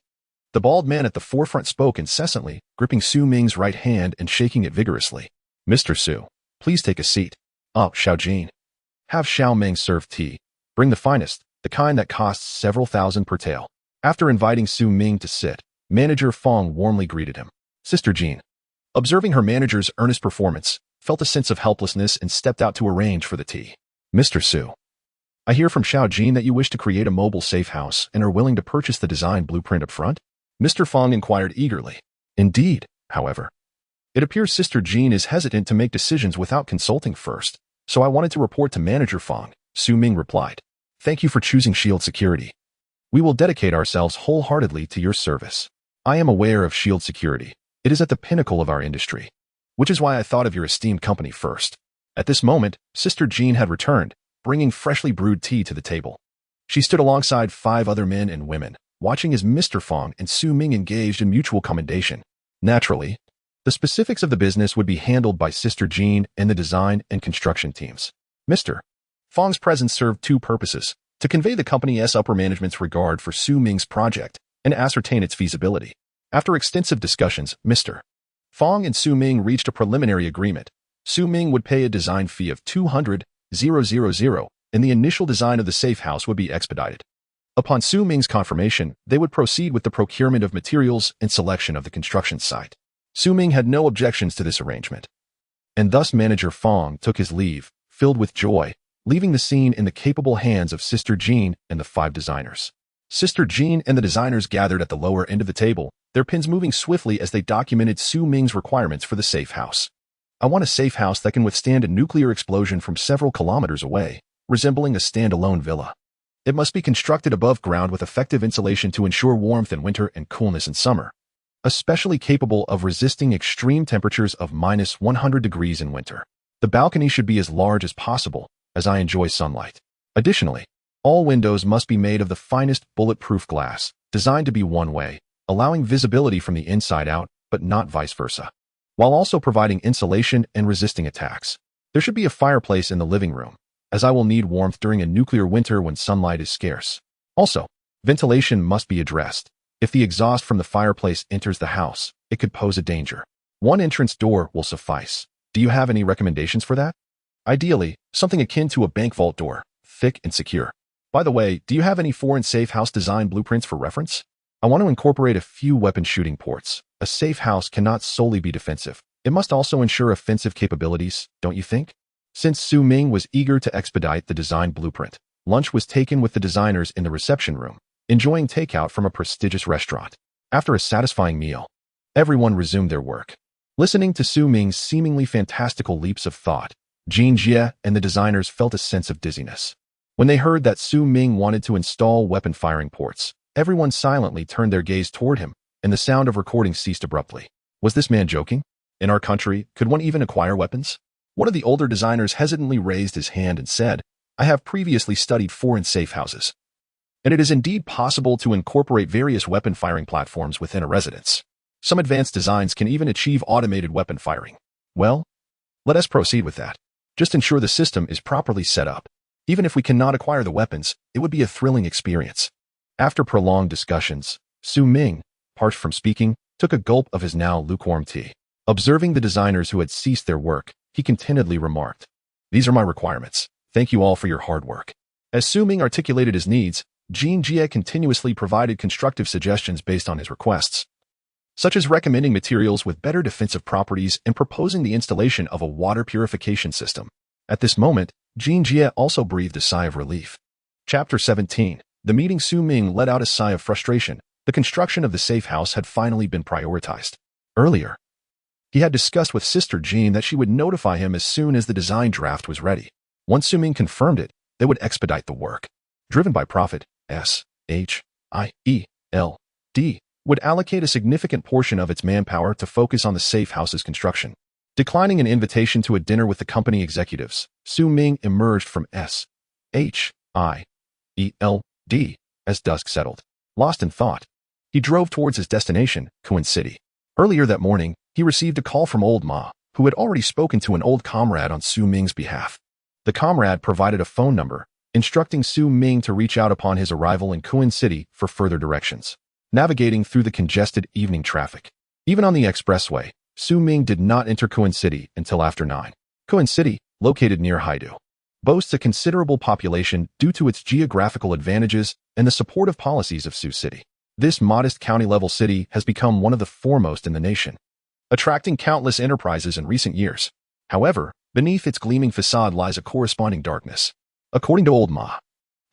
The bald man at the forefront spoke incessantly, gripping Su Ming's right hand and shaking it vigorously. Mr. Su, please take a seat. Xiao Jin. Have Xiao Ming serve tea. Bring the finest, the kind that costs several thousand per tael. After inviting Su Ming to sit, Manager Fong warmly greeted him. Sister Jean, observing her manager's earnest performance, felt a sense of helplessness and stepped out to arrange for the tea. Mr. Su, I hear from Xiao Jin that you wish to create a mobile safe house and are willing to purchase the design blueprint up front? Mr. Fong inquired eagerly. Indeed, however. It appears Sister Jean is hesitant to make decisions without consulting first, so I wanted to report to Manager Fong, Su Ming replied. Thank you for choosing Shield Security. We will dedicate ourselves wholeheartedly to your service. I am aware of Shield Security. It is at the pinnacle of our industry, which is why I thought of your esteemed company first. At this moment, Sister Jean had returned, bringing freshly brewed tea to the table. She stood alongside 5 other men and women, watching as Mr. Fong and Su Ming engaged in mutual commendation. Naturally, the specifics of the business would be handled by Sister Jean and the design and construction teams. Mr. Fong's presence served 2 purposes: to convey the company's upper management's regard for Su Ming's project and ascertain its feasibility. After extensive discussions, Mr. Fong and Su Ming reached a preliminary agreement. Su Ming would pay a design fee of 200,000, and the initial design of the safe house would be expedited. Upon Su Ming's confirmation, they would proceed with the procurement of materials and selection of the construction site. Su Ming had no objections to this arrangement, and thus Manager Fong took his leave, filled with joy, leaving the scene in the capable hands of Sister Jean and the 5 designers. Sister Jean and the designers gathered at the lower end of the table, their pens moving swiftly as they documented Su Ming's requirements for the safe house. I want a safe house that can withstand a nuclear explosion from several kilometers away, resembling a standalone villa. It must be constructed above ground with effective insulation to ensure warmth in winter and coolness in summer, especially capable of resisting extreme temperatures of -100 degrees in winter. The balcony should be as large as possible, as I enjoy sunlight. Additionally, all windows must be made of the finest bulletproof glass, designed to be one-way, allowing visibility from the inside out, but not vice versa, while also providing insulation and resisting attacks. There should be a fireplace in the living room, as I will need warmth during a nuclear winter when sunlight is scarce. Also, ventilation must be addressed. If the exhaust from the fireplace enters the house, it could pose a danger. One entrance door will suffice. Do you have any recommendations for that? Ideally, something akin to a bank vault door, thick and secure. By the way, do you have any foreign safe house design blueprints for reference? I want to incorporate a few weapon shooting ports. A safe house cannot solely be defensive. It must also ensure offensive capabilities, don't you think? Since Su Ming was eager to expedite the design blueprint, lunch was taken with the designers in the reception room, enjoying takeout from a prestigious restaurant. After a satisfying meal, everyone resumed their work. Listening to Su Ming's seemingly fantastical leaps of thought, Jean Jie and the designers felt a sense of dizziness. When they heard that Su Ming wanted to install weapon firing ports, everyone silently turned their gaze toward him, and the sound of recording ceased abruptly. Was this man joking? In our country, could one even acquire weapons? One of the older designers hesitantly raised his hand and said, I have previously studied foreign safe houses, and it is indeed possible to incorporate various weapon firing platforms within a residence. Some advanced designs can even achieve automated weapon firing. Well, let us proceed with that. Just ensure the system is properly set up. Even if we cannot acquire the weapons, it would be a thrilling experience. After prolonged discussions, Su Ming, parched from speaking, took a gulp of his now lukewarm tea. Observing the designers who had ceased their work, he contentedly remarked, These are my requirements. Thank you all for your hard work. As Su Ming articulated his needs, Jean Jie continuously provided constructive suggestions based on his requests, such as recommending materials with better defensive properties and proposing the installation of a water purification system. At this moment, Jean Jie also breathed a sigh of relief. Chapter 17. The meeting. Su Ming let out a sigh of frustration. The construction of the safe house had finally been prioritized. Earlier, he had discussed with Sister Jean that she would notify him as soon as the design draft was ready. Once Su Ming confirmed it, they would expedite the work. Driven by profit, S-H-I-E, would allocate a significant portion of its manpower to focus on the Safehouse's construction. Declining an invitation to a dinner with the company executives, Ming emerged from Shiled as dusk settled. Lost in thought, he drove towards his destination, Kuan City. Earlier that morning, he received a call from old Ma, who had already spoken to an old comrade on Ming's behalf. The comrade provided a phone number, instructing Ming to reach out upon his arrival in Kuan City for further directions. Navigating through the congested evening traffic. Even on the expressway, Ming did not enter Kuan City until after 9. Kuan City, located near Haidu, boasts a considerable population due to its geographical advantages and the supportive policies of Sioux City. This modest county-level city has become one of the foremost in the nation, attracting countless enterprises in recent years. However, beneath its gleaming facade lies a corresponding darkness. According to old Ma,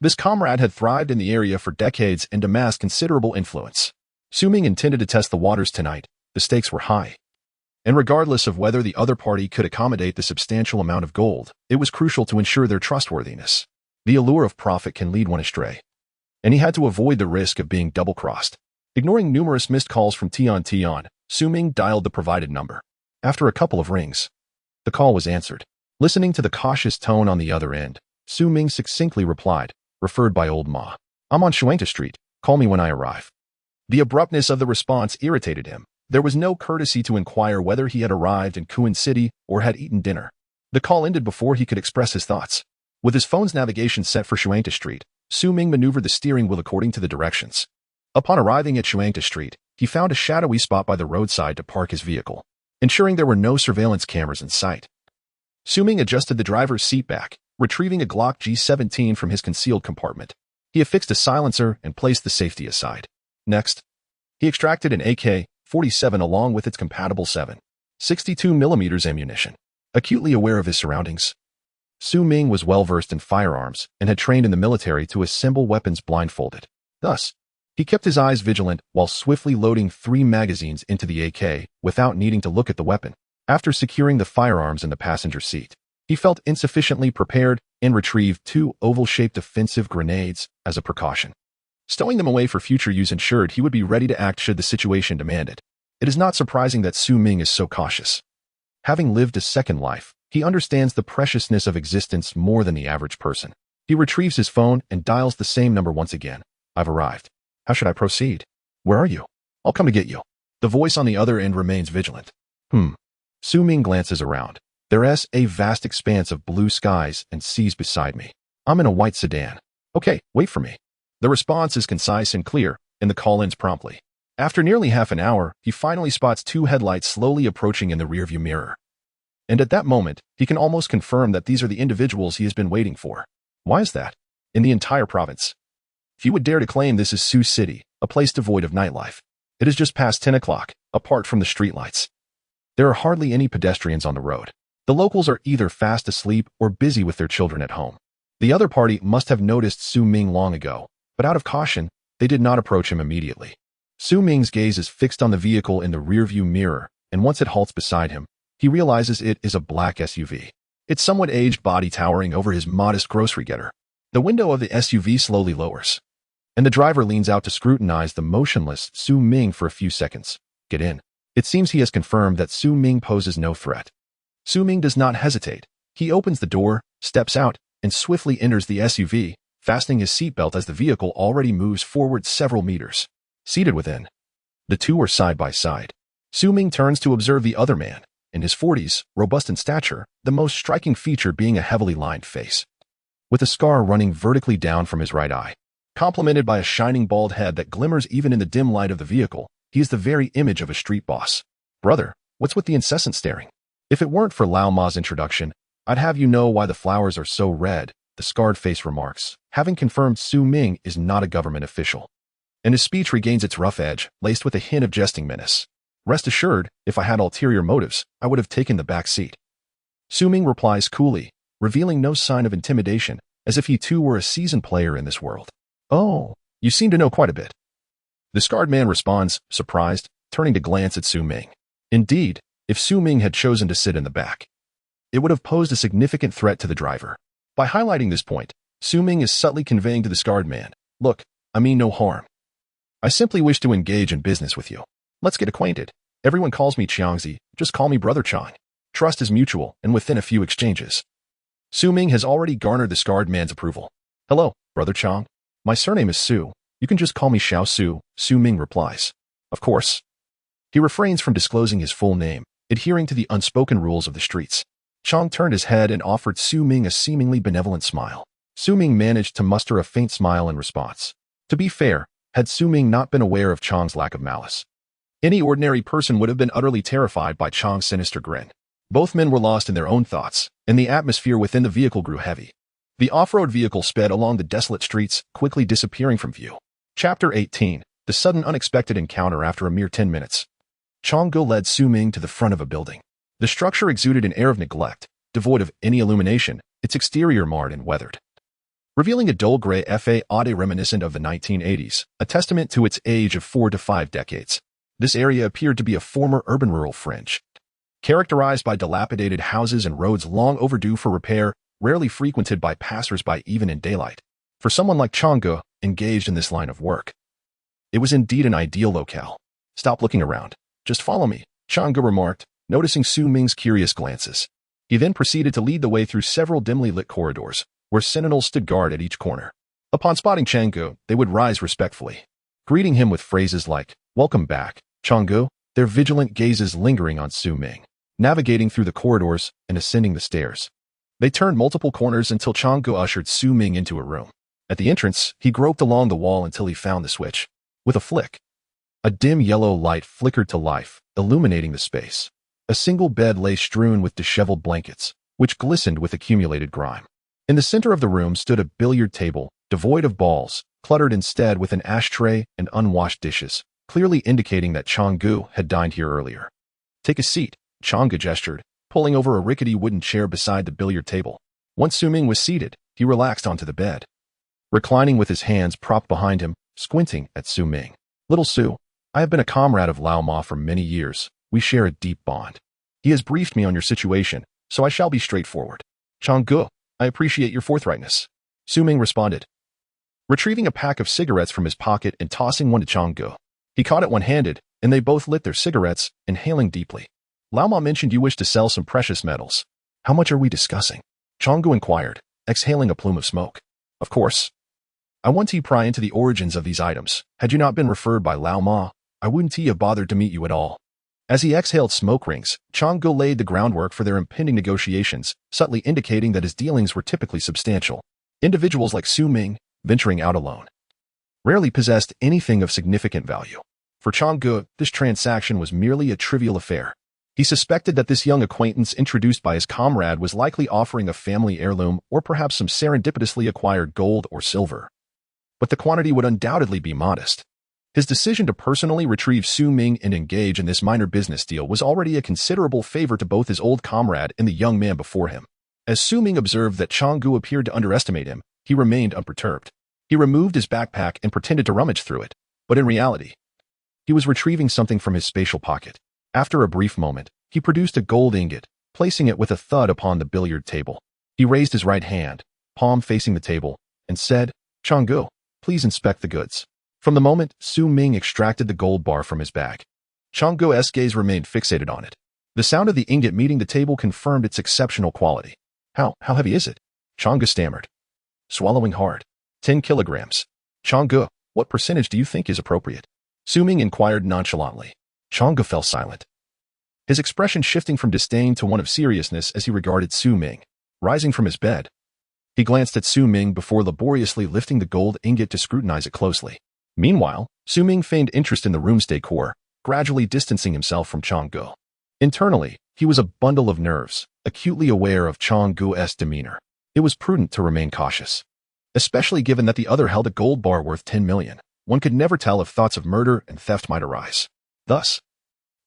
this comrade had thrived in the area for decades and amassed considerable influence. Ming intended to test the waters tonight. The stakes were high. And regardless of whether the other party could accommodate the substantial amount of gold, it was crucial to ensure their trustworthiness. The allure of profit can lead one astray, and he had to avoid the risk of being double-crossed. Ignoring numerous missed calls from Tian, Ming dialed the provided number. After a couple of rings, the call was answered. Listening to the cautious tone on the other end, Ming succinctly replied, referred by old Ma. I'm on Shuangta Street. Call me when I arrive. The abruptness of the response irritated him. There was no courtesy to inquire whether he had arrived in Kuan City or had eaten dinner. The call ended before he could express his thoughts. With his phone's navigation set for Shuangta Street, Ming maneuvered the steering wheel according to the directions. Upon arriving at Shuangta Street, he found a shadowy spot by the roadside to park his vehicle, ensuring there were no surveillance cameras in sight. Ming adjusted the driver's seat back, retrieving a Glock G17 from his concealed compartment. He affixed a silencer and placed the safety aside. Next, he extracted an AK-47 along with its compatible 7.62mm ammunition. Acutely aware of his surroundings, Ming was well-versed in firearms and had trained in the military to assemble weapons blindfolded. Thus, he kept his eyes vigilant while swiftly loading 3 magazines into the AK without needing to look at the weapon. After securing the firearms in the passenger seat, he felt insufficiently prepared and retrieved 2 oval-shaped offensive grenades as a precaution. Stowing them away for future use ensured he would be ready to act should the situation demand it. It is not surprising that Ming is so cautious. Having lived a second life, he understands the preciousness of existence more than the average person. He retrieves his phone and dials the same number once again. I've arrived. How should I proceed? Where are you? I'll come to get you. The voice on the other end remains vigilant. Ming glances around. There's a vast expanse of blue skies and seas beside me. I'm in a white sedan. Okay, wait for me. The response is concise and clear, and the call ends promptly. After nearly half an hour, he finally spots 2 headlights slowly approaching in the rearview mirror. And at that moment, he can almost confirm that these are the individuals he has been waiting for. Why is that? In the entire province, few would dare to claim this is Sioux City, a place devoid of nightlife. It is just past 10 o'clock, apart from the streetlights. There are hardly any pedestrians on the road. The locals are either fast asleep or busy with their children at home. The other party must have noticed Ming long ago, but out of caution, they did not approach him immediately. Ming's gaze is fixed on the vehicle in the rearview mirror, and once it halts beside him, he realizes it is a black SUV. Its somewhat aged body towering over his modest grocery getter. The window of the SUV slowly lowers, and the driver leans out to scrutinize the motionless Ming for a few seconds. Get in. It seems he has confirmed that Ming poses no threat. Ming does not hesitate. He opens the door, steps out, and swiftly enters the SUV, fastening his seatbelt as the vehicle already moves forward several meters. Seated within, the two are side by side. Ming turns to observe the other man, in his 40s, robust in stature, the most striking feature being a heavily lined face, with a scar running vertically down from his right eye. Complemented by a shining bald head that glimmers even in the dim light of the vehicle, he is the very image of a street boss. Brother, what's with the incessant staring? If it weren't for Lao Ma's introduction, I'd have you know why the flowers are so red, the scarred face remarks, having confirmed Ming is not a government official. And his speech regains its rough edge, laced with a hint of jesting menace. Rest assured, if I had ulterior motives, I would have taken the back seat. Ming replies coolly, revealing no sign of intimidation, as if he too were a seasoned player in this world. Oh, you seem to know quite a bit. The scarred man responds, surprised, turning to glance at Ming. Indeed, if Ming had chosen to sit in the back, it would have posed a significant threat to the driver. By highlighting this point, Ming is subtly conveying to the scarred man, look, I mean no harm. I simply wish to engage in business with you. Let's get acquainted. Everyone calls me Xiangzi, just call me Brother Chang. Trust is mutual, and within a few exchanges, Su Ming has already garnered the scarred man's approval. Hello, Brother Chang. My surname is Su. You can just call me Xiao Su, Su Ming replies. Of course. He refrains from disclosing his full name, adhering to the unspoken rules of the streets. Chang turned his head and offered Su Ming a seemingly benevolent smile. Su Ming managed to muster a faint smile in response. To be fair, had Su Ming not been aware of Chang's lack of malice, any ordinary person would have been utterly terrified by Chang's sinister grin. Both men were lost in their own thoughts, and the atmosphere within the vehicle grew heavy. The off-road vehicle sped along the desolate streets, quickly disappearing from view. Chapter 18. The sudden unexpected encounter after a mere 10 minutes. Chang Ge led Su Ming to the front of a building. The structure exuded an air of neglect, devoid of any illumination, its exterior marred and weathered, revealing a dull gray facade reminiscent of the 1980s, a testament to its age of 4 to 5 decades. This area appeared to be a former urban-rural fringe, characterized by dilapidated houses and roads long overdue for repair, rarely frequented by passers-by even in daylight. For someone like Chang Ge, engaged in this line of work, it was indeed an ideal locale. Stop looking around. Just follow me, Chang Ge remarked, noticing Su Ming's curious glances. He then proceeded to lead the way through several dimly lit corridors, where sentinels stood guard at each corner. Upon spotting Chang Ge, they would rise respectfully, greeting him with phrases like, "Welcome back, Chang Ge," their vigilant gazes lingering on Su Ming. Navigating through the corridors and ascending the stairs, they turned multiple corners until Chang Ge ushered Su Ming into a room. At the entrance, he groped along the wall until he found the switch. With a flick, a dim yellow light flickered to life, illuminating the space. A single bed lay strewn with disheveled blankets, which glistened with accumulated grime. In the center of the room stood a billiard table, devoid of balls, cluttered instead with an ashtray and unwashed dishes, clearly indicating that Chang Ge had dined here earlier. "Take a seat," Chang Ge gestured, pulling over a rickety wooden chair beside the billiard table. Once Su Ming was seated, he relaxed onto the bed, reclining with his hands propped behind him, squinting at Su Ming. "Little Su, I have been a comrade of Lao Ma for many years. We share a deep bond. He has briefed me on your situation, so I shall be straightforward." "Chang Ge, I appreciate your forthrightness," Su Ming responded, retrieving a pack of cigarettes from his pocket and tossing one to Chang Ge. He caught it one-handed, and they both lit their cigarettes, inhaling deeply. "Lao Ma mentioned you wish to sell some precious metals. How much are we discussing?" Chang Ge inquired, exhaling a plume of smoke. "Of course. I want to pry into the origins of these items. Had you not been referred by Lao Ma, I wouldn't have bothered to meet you at all." As he exhaled smoke rings, Chang Ge laid the groundwork for their impending negotiations, subtly indicating that his dealings were typically substantial. Individuals like Su Ming, venturing out alone, rarely possessed anything of significant value. For Chang Ge, this transaction was merely a trivial affair. He suspected that this young acquaintance introduced by his comrade was likely offering a family heirloom or perhaps some serendipitously acquired gold or silver. But the quantity would undoubtedly be modest. His decision to personally retrieve Su Ming and engage in this minor business deal was already a considerable favor to both his old comrade and the young man before him. As Su Ming observed that Chang Ge appeared to underestimate him, he remained unperturbed. He removed his backpack and pretended to rummage through it, but in reality, he was retrieving something from his spatial pocket. After a brief moment, he produced a gold ingot, placing it with a thud upon the billiard table. He raised his right hand, palm facing the table, and said, "Chang Ge, please inspect the goods." From the moment, Su Ming extracted the gold bar from his bag, Chang Ge's gaze remained fixated on it. The sound of the ingot meeting the table confirmed its exceptional quality. How heavy is it?" Chang Ge stammered, swallowing hard. 10 kilograms. "Chang Ge, what percentage do you think is appropriate?" Su Ming inquired nonchalantly. Chang Ge fell silent, his expression shifting from disdain to one of seriousness as he regarded Su Ming. Rising from his bed, he glanced at Su Ming before laboriously lifting the gold ingot to scrutinize it closely. Meanwhile, Su Ming feigned interest in the room's decor, gradually distancing himself from Chang Ge. Internally, he was a bundle of nerves, acutely aware of Chang Ge's demeanor. It was prudent to remain cautious, especially given that the other held a gold bar worth 10 million. One could never tell if thoughts of murder and theft might arise. Thus,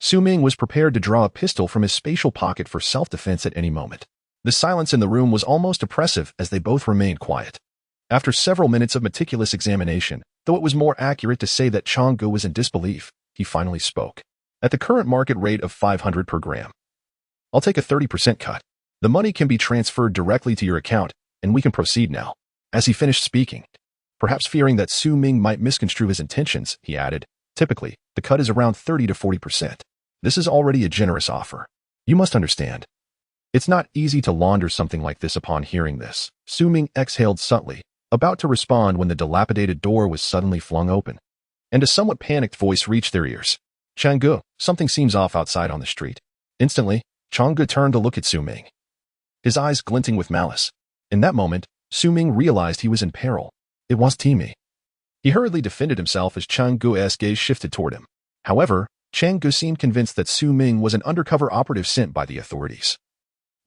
Su Ming was prepared to draw a pistol from his spatial pocket for self-defense at any moment. The silence in the room was almost oppressive as they both remained quiet. After several minutes of meticulous examination, though it was more accurate to say that Chang Ge was in disbelief, he finally spoke. "At the current market rate of 500 per gram, I'll take a 30% cut. The money can be transferred directly to your account, and we can proceed now." As he finished speaking, Perhaps fearing that Su Ming might misconstrue his intentions, he added, typically, the cut is around 30 to 40%. This is already a generous offer. You must understand. It's not easy to launder something like this. Upon hearing this, Su Ming exhaled subtly, about to respond when the dilapidated door was suddenly flung open, and a somewhat panicked voice reached their ears. Changgu, something seems off outside on the street. Instantly, Changgu turned to look at Su Ming, his eyes glinting with malice. In that moment, Su Ming realized he was in peril. It was Timmy. He hurriedly defended himself as Changgu's gaze shifted toward him. However, Changgu seemed convinced that Su Ming was an undercover operative sent by the authorities.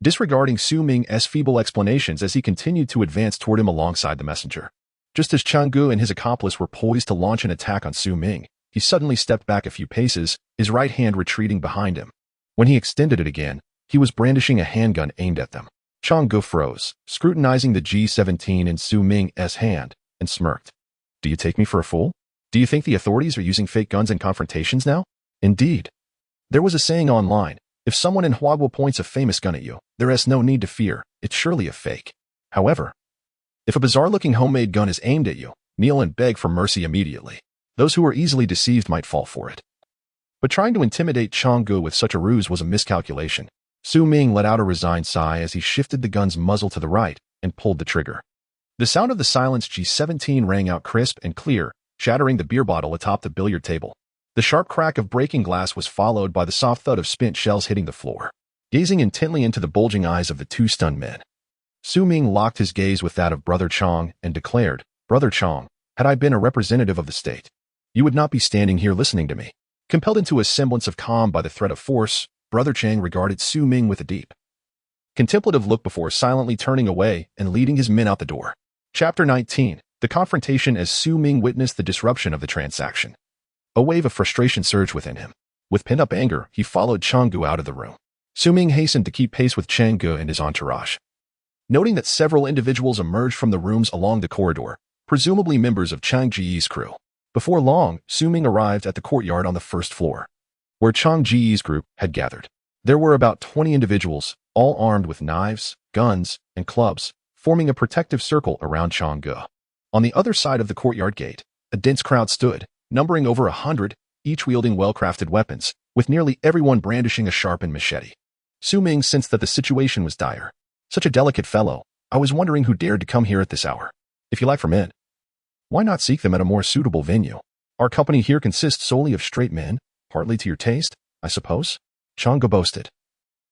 Disregarding Su Ming's feeble explanations as he continued to advance toward him alongside the messenger. Just as Changgu and his accomplice were poised to launch an attack on Su Ming, he suddenly stepped back a few paces, his right hand retreating behind him. When he extended it again, he was brandishing a handgun aimed at them. Changgu froze, scrutinizing the G-17 in Su Ming's hand, and smirked. Do you take me for a fool? Do you think the authorities are using fake guns in confrontations now? Indeed. There was a saying online, if someone in Huaguo points a famous gun at you, there is no need to fear, it's surely a fake. However, if a bizarre-looking homemade gun is aimed at you, kneel and beg for mercy immediately. Those who are easily deceived might fall for it. But trying to intimidate Changgu with such a ruse was a miscalculation. Su Ming let out a resigned sigh as he shifted the gun's muzzle to the right and pulled the trigger. The sound of the silenced G-17 rang out crisp and clear, shattering the beer bottle atop the billiard table. The sharp crack of breaking glass was followed by the soft thud of spent shells hitting the floor. Gazing intently into the bulging eyes of the two stunned men, Su Ming locked his gaze with that of Brother Chong and declared, Brother Chong, had I been a representative of the state, you would not be standing here listening to me. Compelled into a semblance of calm by the threat of force, Brother Chang regarded Su Ming with a deep, contemplative look before silently turning away and leading his men out the door. Chapter 19. The confrontation. As Su Ming witnessed the disruption of the transaction, a wave of frustration surged within him. With pent-up anger, he followed Changgu out of the room. Su Ming hastened to keep pace with Changgu and his entourage. Noting that several individuals emerged from the rooms along the corridor, presumably members of Chang Ji's crew. Before long, Su Ming arrived at the courtyard on the first floor, where Chang Ji's group had gathered. There were about 20 individuals, all armed with knives, guns, and clubs, forming a protective circle around Changgu. On the other side of the courtyard gate, a dense crowd stood, numbering over 100, each wielding well-crafted weapons, with nearly everyone brandishing a sharpened machete. Su Ming sensed that the situation was dire. Such a delicate fellow, I was wondering who dared to come here at this hour. If you lack for men, why not seek them at a more suitable venue? Our company here consists solely of straight men, partly to your taste, I suppose? Changgu boasted,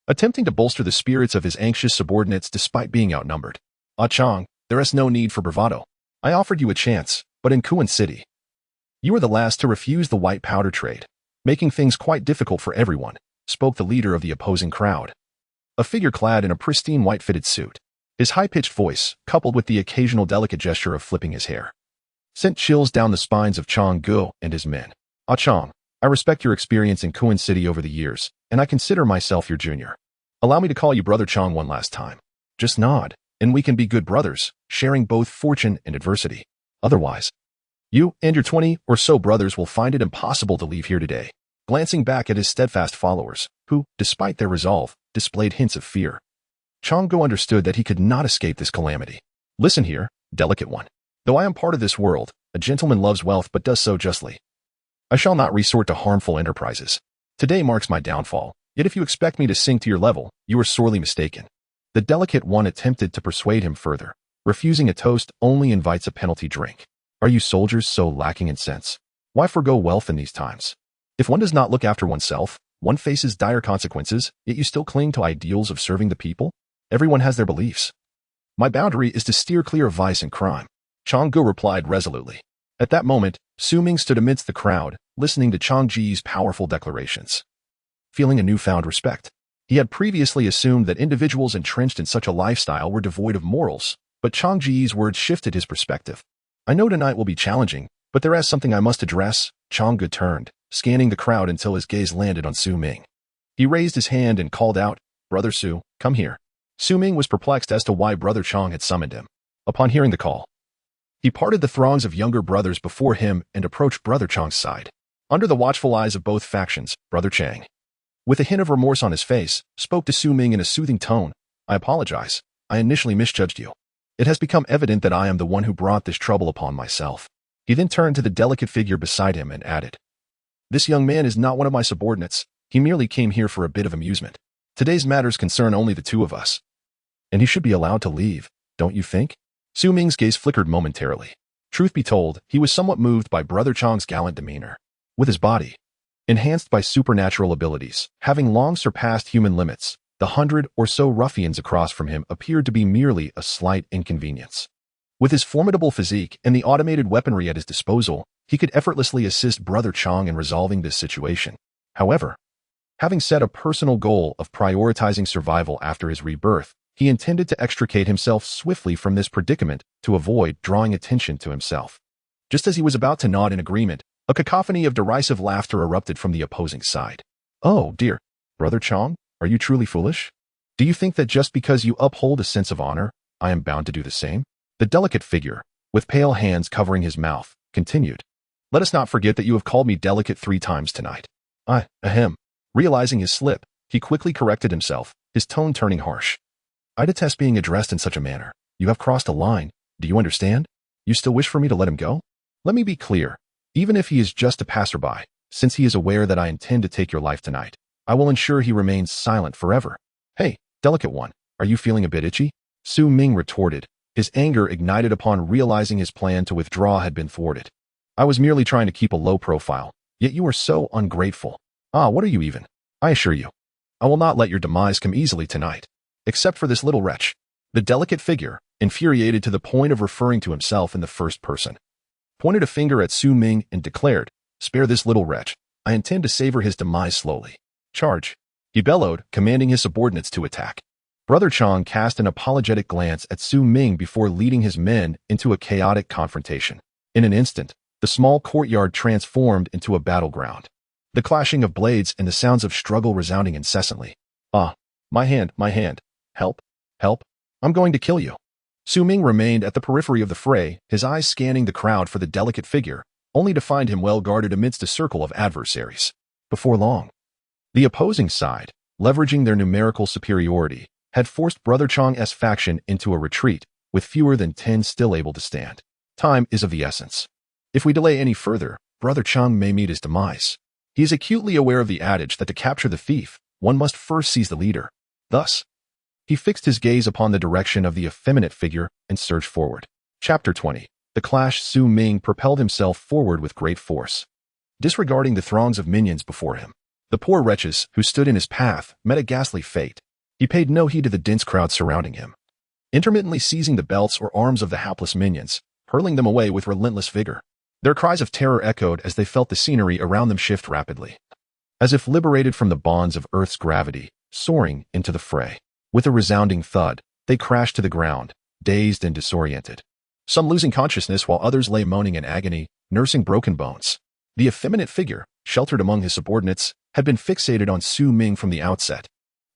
attempting to bolster the spirits of his anxious subordinates despite being outnumbered. Ah Chang, there is no need for bravado. I offered you a chance, but in Kuan City, you were the last to refuse the white powder trade, making things quite difficult for everyone, spoke the leader of the opposing crowd. A figure clad in a pristine white-fitted suit. His high-pitched voice, coupled with the occasional delicate gesture of flipping his hair, sent chills down the spines of Changgu and his men. Ah Chang, I respect your experience in Kuan City over the years, and I consider myself your junior. Allow me to call you Brother Chong one last time. Just nod, and we can be good brothers, sharing both fortune and adversity. Otherwise, you and your 20 or so brothers will find it impossible to leave here today. Glancing back at his steadfast followers, who, despite their resolve, displayed hints of fear, Changgu understood that he could not escape this calamity. Listen here, delicate one. Though I am part of this world, a gentleman loves wealth but does so justly. I shall not resort to harmful enterprises. Today marks my downfall, yet if you expect me to sink to your level, you are sorely mistaken. The delicate one attempted to persuade him further. Refusing a toast only invites a penalty drink. Are you soldiers so lacking in sense? Why forgo wealth in these times? If one does not look after oneself, one faces dire consequences, yet you still cling to ideals of serving the people? Everyone has their beliefs. My boundary is to steer clear of vice and crime. Changgu replied resolutely. At that moment, Su Ming stood amidst the crowd, listening to Chang Ji's powerful declarations. Feeling a newfound respect. He had previously assumed that individuals entrenched in such a lifestyle were devoid of morals, but Chang Ji's words shifted his perspective. I know tonight will be challenging, but there is something I must address. Changgu turned, scanning the crowd until his gaze landed on Su Ming. He raised his hand and called out, Brother Su, come here. Su Ming was perplexed as to why Brother Chong had summoned him. Upon hearing the call, he parted the throngs of younger brothers before him and approached Brother Chong's side. Under the watchful eyes of both factions, Brother Chang, with a hint of remorse on his face, spoke to Su Ming in a soothing tone. I apologize. I initially misjudged you. It has become evident that I am the one who brought this trouble upon myself. He then turned to the delicate figure beside him and added, "This young man is not one of my subordinates. He merely came here for a bit of amusement. Today's matters concern only the two of us. And he should be allowed to leave, don't you think?" Su Ming's gaze flickered momentarily. Truth be told, he was somewhat moved by Brother Chang's gallant demeanor. With his body, enhanced by supernatural abilities, having long surpassed human limits, the 100 or so ruffians across from him appeared to be merely a slight inconvenience. With his formidable physique and the automated weaponry at his disposal, he could effortlessly assist Brother Chang in resolving this situation. However, having set a personal goal of prioritizing survival after his rebirth, he intended to extricate himself swiftly from this predicament to avoid drawing attention to himself. Just as he was about to nod in agreement, a cacophony of derisive laughter erupted from the opposing side. "Oh, dear. Brother Chang, are you truly foolish? Do you think that just because you uphold a sense of honor, I am bound to do the same?" The delicate figure, with pale hands covering his mouth, continued. "Let us not forget that you have called me delicate 3 times tonight." Ahem. Realizing his slip, he quickly corrected himself, his tone turning harsh. "I detest being addressed in such a manner. You have crossed a line. Do you understand? You still wish for me to let him go? Let me be clear. Even if he is just a passerby, since he is aware that I intend to take your life tonight, I will ensure he remains silent forever." "Hey, delicate one, are you feeling a bit itchy?" Su Ming retorted, his anger ignited upon realizing his plan to withdraw had been thwarted. "I was merely trying to keep a low profile, yet you are so ungrateful. What are you even? I assure you, I will not let your demise come easily tonight. Except for this little wretch." The delicate figure, infuriated to the point of referring to himself in the first person, pointed a finger at Su Ming and declared, "Spare this little wretch. I intend to savor his demise slowly. Charge." He bellowed, commanding his subordinates to attack. Brother Chang cast an apologetic glance at Su Ming before leading his men into a chaotic confrontation. In an instant, the small courtyard transformed into a battleground, the clashing of blades and the sounds of struggle resounding incessantly. My hand. Help, help. I'm going to kill you." Su Ming remained at the periphery of the fray, his eyes scanning the crowd for the delicate figure, only to find him well guarded amidst a circle of adversaries. Before long, the opposing side, leveraging their numerical superiority, had forced Brother Chang's faction into a retreat, with fewer than 10 still able to stand. Time is of the essence. If we delay any further, Brother Chang may meet his demise. He is acutely aware of the adage that to capture the thief, one must first seize the leader. Thus, he fixed his gaze upon the direction of the effeminate figure and surged forward. Chapter 20. The clash. Su Ming propelled himself forward with great force, disregarding the throngs of minions before him. The poor wretches who stood in his path met a ghastly fate. He paid no heed to the dense crowd surrounding him, intermittently seizing the belts or arms of the hapless minions, hurling them away with relentless vigor. Their cries of terror echoed as they felt the scenery around them shift rapidly, as if liberated from the bonds of Earth's gravity, soaring into the fray. With a resounding thud, they crashed to the ground, dazed and disoriented, some losing consciousness while others lay moaning in agony, nursing broken bones. The effeminate figure, sheltered among his subordinates, had been fixated on Su Ming from the outset.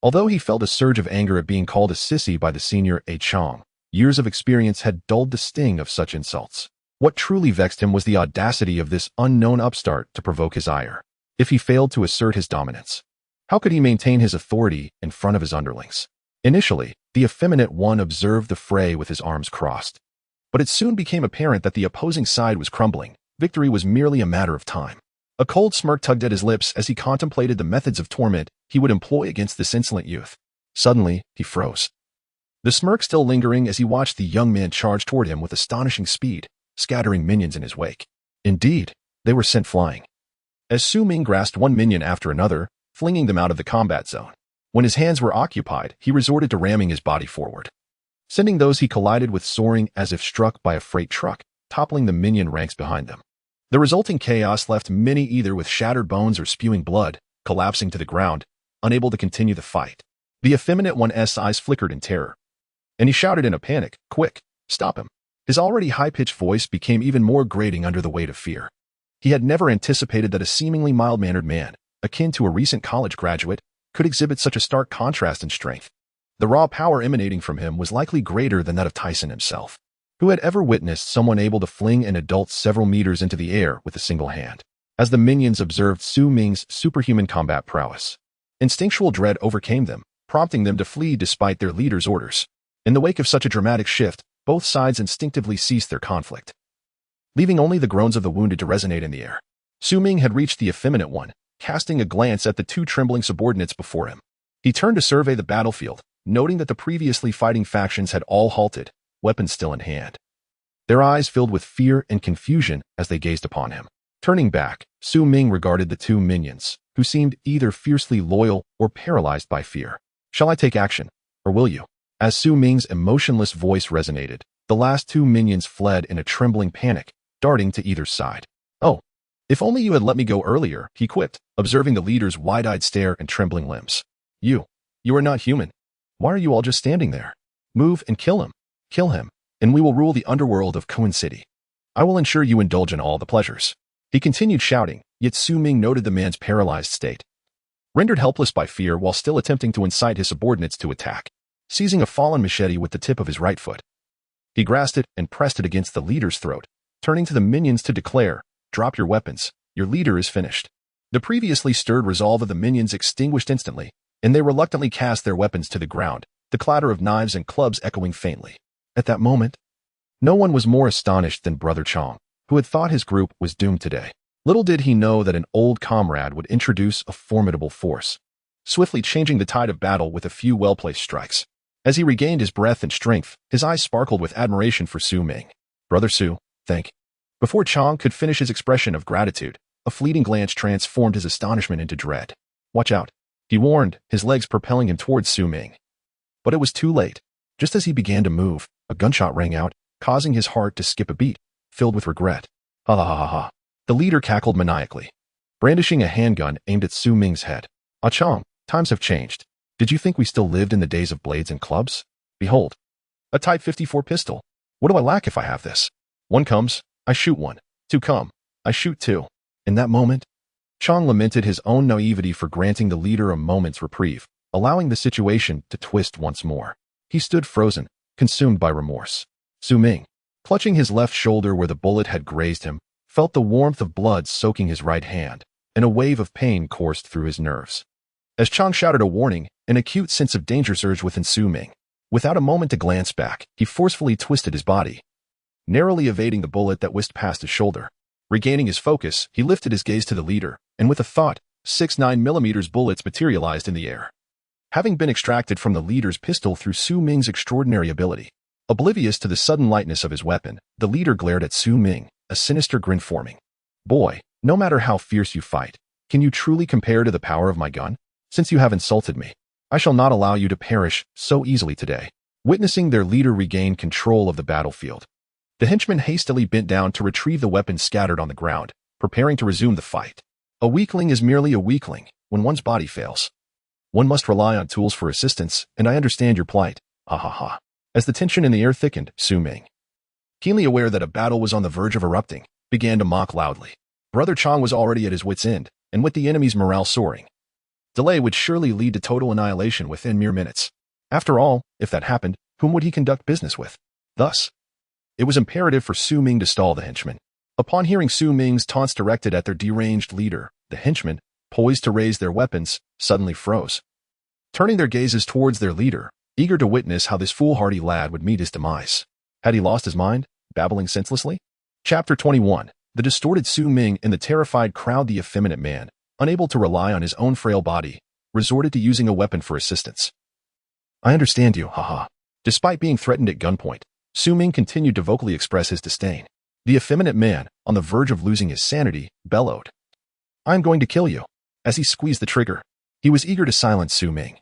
Although he felt a surge of anger at being called a sissy by the senior A Chang, years of experience had dulled the sting of such insults. What truly vexed him was the audacity of this unknown upstart to provoke his ire. If he failed to assert his dominance, how could he maintain his authority in front of his underlings? Initially, the effeminate one observed the fray with his arms crossed. But it soon became apparent that the opposing side was crumbling. Victory was merely a matter of time. A cold smirk tugged at his lips as he contemplated the methods of torment he would employ against this insolent youth. Suddenly, he froze, the smirk still lingering as he watched the young man charge toward him with astonishing speed, scattering minions in his wake. Indeed, they were sent flying, as Su Ming grasped one minion after another, flinging them out of the combat zone. When his hands were occupied, he resorted to ramming his body forward, sending those he collided with soaring as if struck by a freight truck, toppling the minion ranks behind them. The resulting chaos left many either with shattered bones or spewing blood, collapsing to the ground, unable to continue the fight. The effeminate one's eyes flickered in terror, and he shouted in a panic, "Quick, stop him." His already high-pitched voice became even more grating under the weight of fear. He had never anticipated that a seemingly mild-mannered man, akin to a recent college graduate, could exhibit such a stark contrast in strength. The raw power emanating from him was likely greater than that of Tyson himself, who had ever witnessed someone able to fling an adult several meters into the air with a single hand. As the minions observed Su Ming's superhuman combat prowess, instinctual dread overcame them, prompting them to flee despite their leader's orders. In the wake of such a dramatic shift, both sides instinctively ceased their conflict, leaving only the groans of the wounded to resonate in the air. Su Ming had reached the effeminate one, casting a glance at the two trembling subordinates before him. He turned to survey the battlefield, noting that the previously fighting factions had all halted, weapons still in hand. Their eyes filled with fear and confusion as they gazed upon him. Turning back, Su Ming regarded the two minions, who seemed either fiercely loyal or paralyzed by fear. Shall I take action, or will you? As Su Ming's emotionless voice resonated, the last two minions fled in a trembling panic, darting to either side. Oh, if only you had let me go earlier, he quipped, observing the leader's wide-eyed stare and trembling limbs. You are not human. Why are you all just standing there? Move and kill him, and we will rule the underworld of Koan City. I will ensure you indulge in all the pleasures. He continued shouting, yet Su Ming noted the man's paralyzed state. Rendered helpless by fear while still attempting to incite his subordinates to attack, seizing a fallen machete with the tip of his right foot. He grasped it and pressed it against the leader's throat, turning to the minions to declare, "Drop your weapons, your leader is finished." The previously stirred resolve of the minions extinguished instantly, and they reluctantly cast their weapons to the ground, the clatter of knives and clubs echoing faintly. At that moment, no one was more astonished than Brother Chong, who had thought his group was doomed today. Little did he know that an old comrade would introduce a formidable force, swiftly changing the tide of battle with a few well-placed strikes. As he regained his breath and strength, his eyes sparkled with admiration for Su Ming. "Brother Su, thank you." Before Chong could finish his expression of gratitude, a fleeting glance transformed his astonishment into dread. "Watch out," he warned, his legs propelling him towards Su Ming. But it was too late. Just as he began to move, a gunshot rang out, causing his heart to skip a beat, filled with regret. "Ha ha ha ha." The leader cackled maniacally, brandishing a handgun aimed at Su Ming's head. "Ah Chong, times have changed. Did you think we still lived in the days of blades and clubs? Behold, a Type 54 pistol. What do I lack if I have this? One comes, I shoot one. Two come, I shoot two." In that moment, Chong lamented his own naivety for granting the leader a moment's reprieve, allowing the situation to twist once more. He stood frozen, consumed by remorse. Su Ming, clutching his left shoulder where the bullet had grazed him, felt the warmth of blood soaking his right hand, and a wave of pain coursed through his nerves. As Chong shouted a warning, an acute sense of danger surged within Su Ming. Without a moment to glance back, he forcefully twisted his body, narrowly evading the bullet that whisked past his shoulder. Regaining his focus, he lifted his gaze to the leader, and with a thought, 6 9mm bullets materialized in the air, having been extracted from the leader's pistol through Su Ming's extraordinary ability. Oblivious to the sudden lightness of his weapon, the leader glared at Su Ming, a sinister grin forming. "Boy, no matter how fierce you fight, can you truly compare to the power of my gun? Since you have insulted me, I shall not allow you to perish so easily today." Witnessing their leader regain control of the battlefield, the henchman hastily bent down to retrieve the weapons scattered on the ground, preparing to resume the fight. A weakling is merely a weakling when one's body fails. One must rely on tools for assistance, and I understand your plight. Ha ha ha. As the tension in the air thickened, Su Ming, keenly aware that a battle was on the verge of erupting, began to mock loudly. Brother Chong was already at his wit's end, and with the enemy's morale soaring, delay would surely lead to total annihilation within mere minutes. After all, if that happened, whom would he conduct business with? Thus, it was imperative for Su Ming to stall the henchmen. Upon hearing Su Ming's taunts directed at their deranged leader, the henchmen, poised to raise their weapons, suddenly froze, turning their gazes towards their leader, eager to witness how this foolhardy lad would meet his demise. Had he lost his mind, babbling senselessly? Chapter 21. The distorted Su Ming and the terrified crowd. The effeminate man, unable to rely on his own frail body, resorted to using a weapon for assistance. "I understand you, haha." Despite being threatened at gunpoint, Su Ming continued to vocally express his disdain. The effeminate man, on the verge of losing his sanity, bellowed, "I am going to kill you." As he squeezed the trigger, he was eager to silence Su Ming,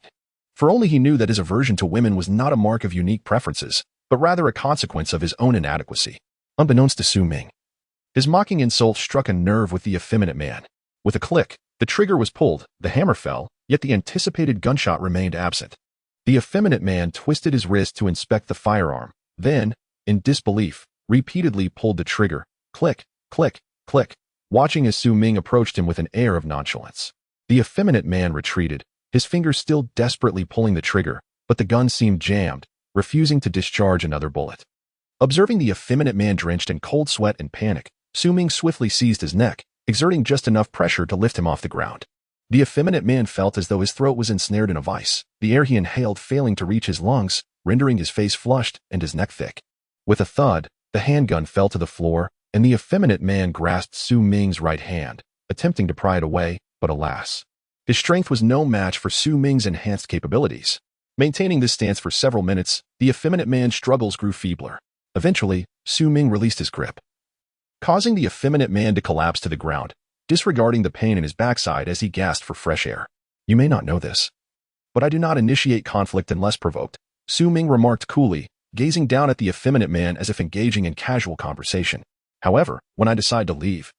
for only he knew that his aversion to women was not a mark of unique preferences, but rather a consequence of his own inadequacy. Unbeknownst to Su Ming, his mocking insult struck a nerve with the effeminate man. With a click, the trigger was pulled, the hammer fell, yet the anticipated gunshot remained absent. The effeminate man twisted his wrist to inspect the firearm, then, in disbelief, repeatedly pulled the trigger. Click, click, click, watching as Su Ming approached him with an air of nonchalance. The effeminate man retreated, his fingers still desperately pulling the trigger, but the gun seemed jammed, refusing to discharge another bullet. Observing the effeminate man drenched in cold sweat and panic, Su Ming swiftly seized his neck, exerting just enough pressure to lift him off the ground. The effeminate man felt as though his throat was ensnared in a vice, the air he inhaled failing to reach his lungs, rendering his face flushed and his neck thick. With a thud, the handgun fell to the floor, and the effeminate man grasped Su Ming's right hand, attempting to pry it away, but alas. His strength was no match for Su Ming's enhanced capabilities. Maintaining this stance for several minutes, the effeminate man's struggles grew feebler. Eventually, Su Ming released his grip, causing the effeminate man to collapse to the ground, disregarding the pain in his backside as he gasped for fresh air. You may not know this, but I do not initiate conflict unless provoked, Su Ming remarked coolly, gazing down at the effeminate man as if engaging in casual conversation. However, when I decide to leave,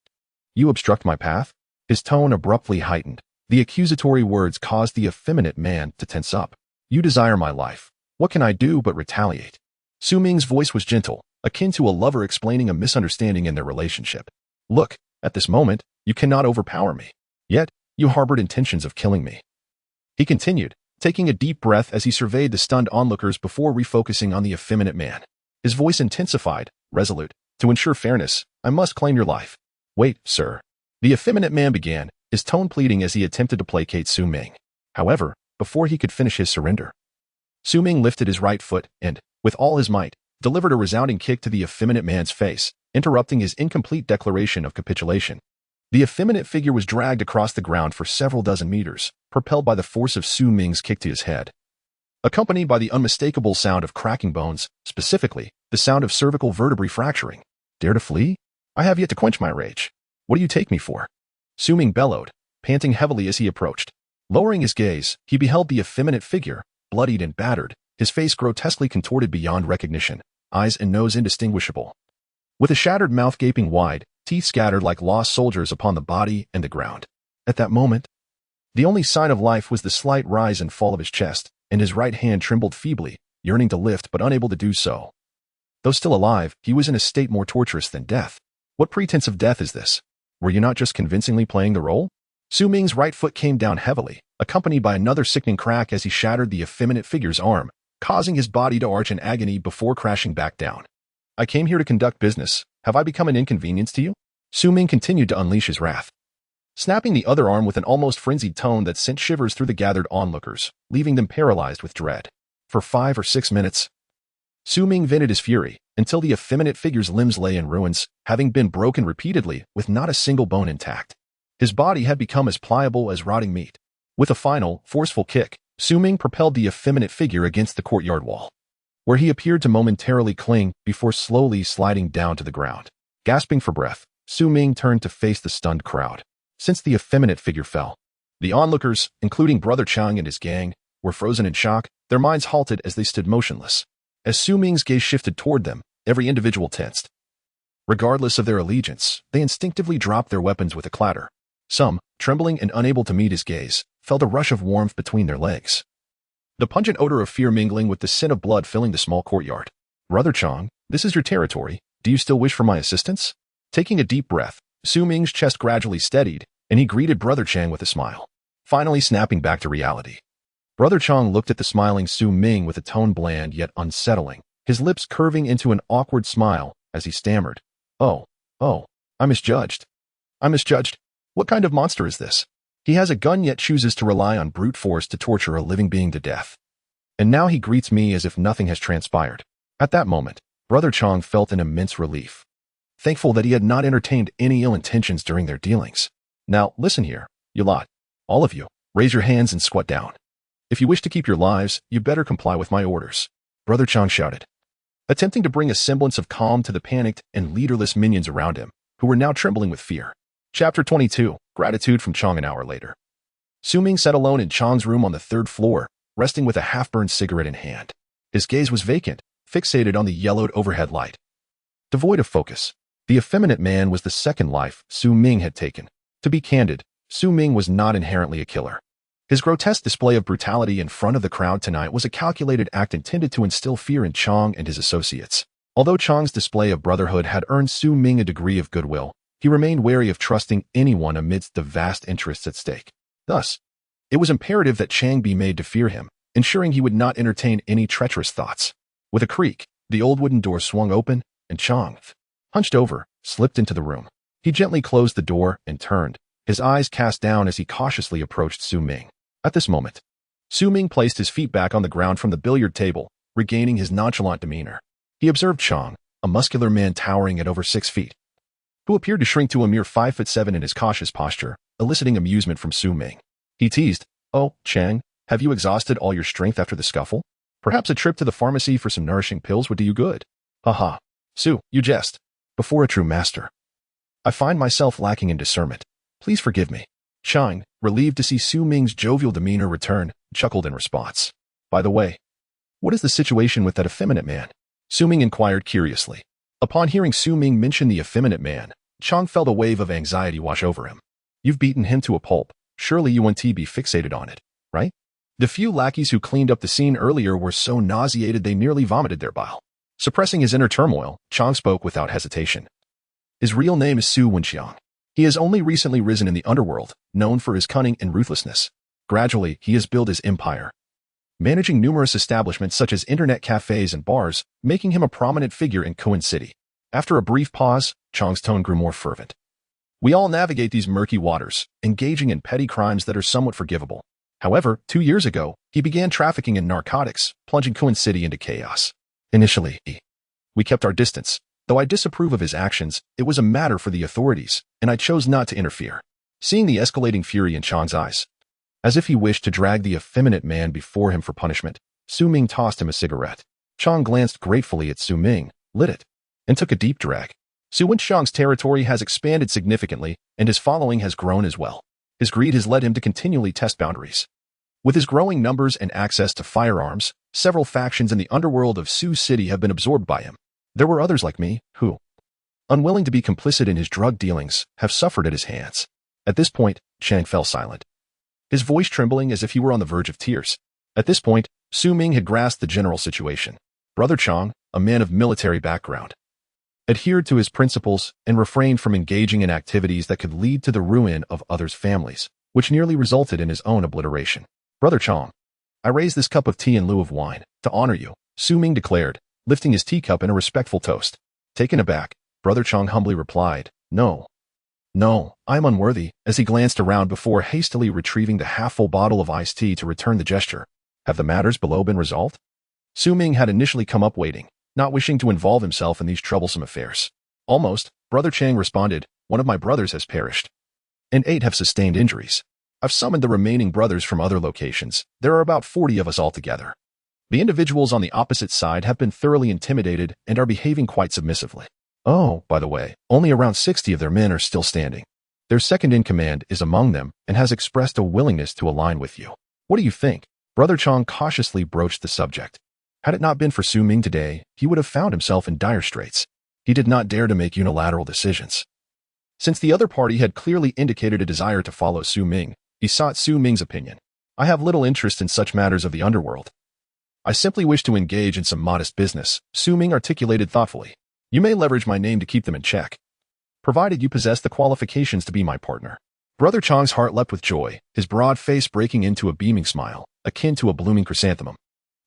you obstruct my path? His tone abruptly heightened. The accusatory words caused the effeminate man to tense up. You desire my life. What can I do but retaliate? Su Ming's voice was gentle, akin to a lover explaining a misunderstanding in their relationship. Look, at this moment, you cannot overpower me. Yet, you harbored intentions of killing me. He continued, taking a deep breath as he surveyed the stunned onlookers before refocusing on the effeminate man. His voice intensified, resolute. To ensure fairness, I must claim your life. Wait, sir. The effeminate man began, his tone pleading as he attempted to placate Su Ming. However, before he could finish his surrender, Su Ming lifted his right foot and, with all his might, delivered a resounding kick to the effeminate man's face, interrupting his incomplete declaration of capitulation. The effeminate figure was dragged across the ground for several dozen meters, propelled by the force of Su Ming's kick to his head, accompanied by the unmistakable sound of cracking bones, specifically, the sound of cervical vertebrae fracturing. Dare to flee? I have yet to quench my rage. What do you take me for? Su Ming bellowed, panting heavily as he approached. Lowering his gaze, he beheld the effeminate figure, bloodied and battered, his face grotesquely contorted beyond recognition, eyes and nose indistinguishable, with a shattered mouth gaping wide, teeth scattered like lost soldiers upon the body and the ground. At that moment, the only sign of life was the slight rise and fall of his chest, and his right hand trembled feebly, yearning to lift but unable to do so. Though still alive, he was in a state more torturous than death. What pretense of death is this? Were you not just convincingly playing the role? Su Ming's right foot came down heavily, accompanied by another sickening crack as he shattered the effeminate figure's arm, causing his body to arch in agony before crashing back down. I came here to conduct business. Have I become an inconvenience to you? Su Ming continued to unleash his wrath, snapping the other arm with an almost frenzied tone that sent shivers through the gathered onlookers, leaving them paralyzed with dread. For 5 or 6 minutes, Su Ming vented his fury, until the effeminate figure's limbs lay in ruins, having been broken repeatedly with not a single bone intact. His body had become as pliable as rotting meat. With a final, forceful kick, Su Ming propelled the effeminate figure against the courtyard wall, where he appeared to momentarily cling before slowly sliding down to the ground. Gasping for breath, Su Ming turned to face the stunned crowd. Since the effeminate figure fell, the onlookers, including Brother Chang and his gang, were frozen in shock, their minds halted as they stood motionless. As Su Ming's gaze shifted toward them, every individual tensed. Regardless of their allegiance, they instinctively dropped their weapons with a clatter. Some, trembling and unable to meet his gaze, felt a rush of warmth between their legs, the pungent odor of fear mingling with the scent of blood filling the small courtyard. Brother Chang, this is your territory. Do you still wish for my assistance? Taking a deep breath, Su Ming's chest gradually steadied, and he greeted Brother Chang with a smile, finally snapping back to reality. Brother Chang looked at the smiling Su Ming with a tone bland yet unsettling, his lips curving into an awkward smile as he stammered. Oh, I misjudged. What kind of monster is this? He has a gun yet chooses to rely on brute force to torture a living being to death. And now he greets me as if nothing has transpired. At that moment, Brother Chang felt an immense relief, thankful that he had not entertained any ill intentions during their dealings. Now, listen here, you lot. All of you, raise your hands and squat down. If you wish to keep your lives, you better comply with my orders, Brother Chang shouted, attempting to bring a semblance of calm to the panicked and leaderless minions around him, who were now trembling with fear. Chapter 22, Gratitude from Chang. An hour later, Su Ming sat alone in Chang's room on the 3rd floor, resting with a half-burned cigarette in hand. His gaze was vacant, fixated on the yellowed overhead light. Devoid of focus, the effeminate man was the second life Su Ming had taken. To be candid, Su Ming was not inherently a killer. His grotesque display of brutality in front of the crowd tonight was a calculated act intended to instill fear in Chang and his associates. Although Chang's display of brotherhood had earned Su Ming a degree of goodwill, he remained wary of trusting anyone amidst the vast interests at stake. Thus, it was imperative that Chang be made to fear him, ensuring he would not entertain any treacherous thoughts. With a creak, the old wooden door swung open, and Chang, hunched over, slipped into the room. He gently closed the door and turned, his eyes cast down as he cautiously approached Su Ming. At this moment, Su Ming placed his feet back on the ground from the billiard table, regaining his nonchalant demeanor. He observed Chang, a muscular man towering at over 6 feet, who appeared to shrink to a mere 5'7" in his cautious posture, eliciting amusement from Su Ming. He teased, "Oh, Chang, have you exhausted all your strength after the scuffle? Perhaps a trip to the pharmacy for some nourishing pills would do you good." "Haha. Su, you jest. Before a true master. I find myself lacking in discernment. Please forgive me." Chang, relieved to see Su Ming's jovial demeanor return, chuckled in response. "By the way, what is the situation with that effeminate man?" Su Ming inquired curiously. Upon hearing Su Ming mention the effeminate man, Chang felt a wave of anxiety wash over him. "You've beaten him to a pulp. Surely you want to be fixated on it, right?" The few lackeys who cleaned up the scene earlier were so nauseated they nearly vomited their bile. Suppressing his inner turmoil, Chang spoke without hesitation. His real name is Su Wenxiang. He has only recently risen in the underworld, known for his cunning and ruthlessness. Gradually, he has built his empire, managing numerous establishments such as internet cafes and bars, making him a prominent figure in Kuan City. After a brief pause, Chang's tone grew more fervent. "We all navigate these murky waters, engaging in petty crimes that are somewhat forgivable. However, 2 years ago, he began trafficking in narcotics, plunging Kuan City into chaos. Initially, we kept our distance. Though I disapprove of his actions, it was a matter for the authorities, and I chose not to interfere." Seeing the escalating fury in Chang's eyes, as if he wished to drag the effeminate man before him for punishment, Su Ming tossed him a cigarette. Chang glanced gratefully at Su Ming, lit it, and took a deep drag. Su Wenxiang's territory has expanded significantly, and his following has grown as well. His greed has led him to continually test boundaries. With his growing numbers and access to firearms, several factions in the underworld of Sioux City have been absorbed by him. There were others like me, who, unwilling to be complicit in his drug dealings, have suffered at his hands. At this point, Chang fell silent, his voice trembling as if he were on the verge of tears. At this point, Su Ming had grasped the general situation. Brother Chang, a man of military background, adhered to his principles and refrained from engaging in activities that could lead to the ruin of others' families, which nearly resulted in his own obliteration. "Brother Chang, I raise this cup of tea in lieu of wine, to honor you," Su Ming declared, lifting his teacup in a respectful toast. Taken aback, Brother Chang humbly replied, No, I am unworthy," as he glanced around before hastily retrieving the half-full bottle of iced tea to return the gesture. "Have the matters below been resolved?" Su Ming had initially come up waiting, not wishing to involve himself in these troublesome affairs. "Almost," Brother Chang responded. "One of my brothers has perished, and 8 have sustained injuries. I've summoned the remaining brothers from other locations. There are about 40 of us altogether. The individuals on the opposite side have been thoroughly intimidated and are behaving quite submissively. Oh, by the way, only around 60 of their men are still standing. Their second-in-command is among them and has expressed a willingness to align with you. What do you think?" Brother Chang cautiously broached the subject. Had it not been for Su Ming today, he would have found himself in dire straits. He did not dare to make unilateral decisions. Since the other party had clearly indicated a desire to follow Su Ming, he sought Su Ming's opinion. "I have little interest in such matters of the underworld. I simply wish to engage in some modest business," Su Ming articulated thoughtfully. "You may leverage my name to keep them in check, provided you possess the qualifications to be my partner." Brother Chang's heart leapt with joy, his broad face breaking into a beaming smile, akin to a blooming chrysanthemum.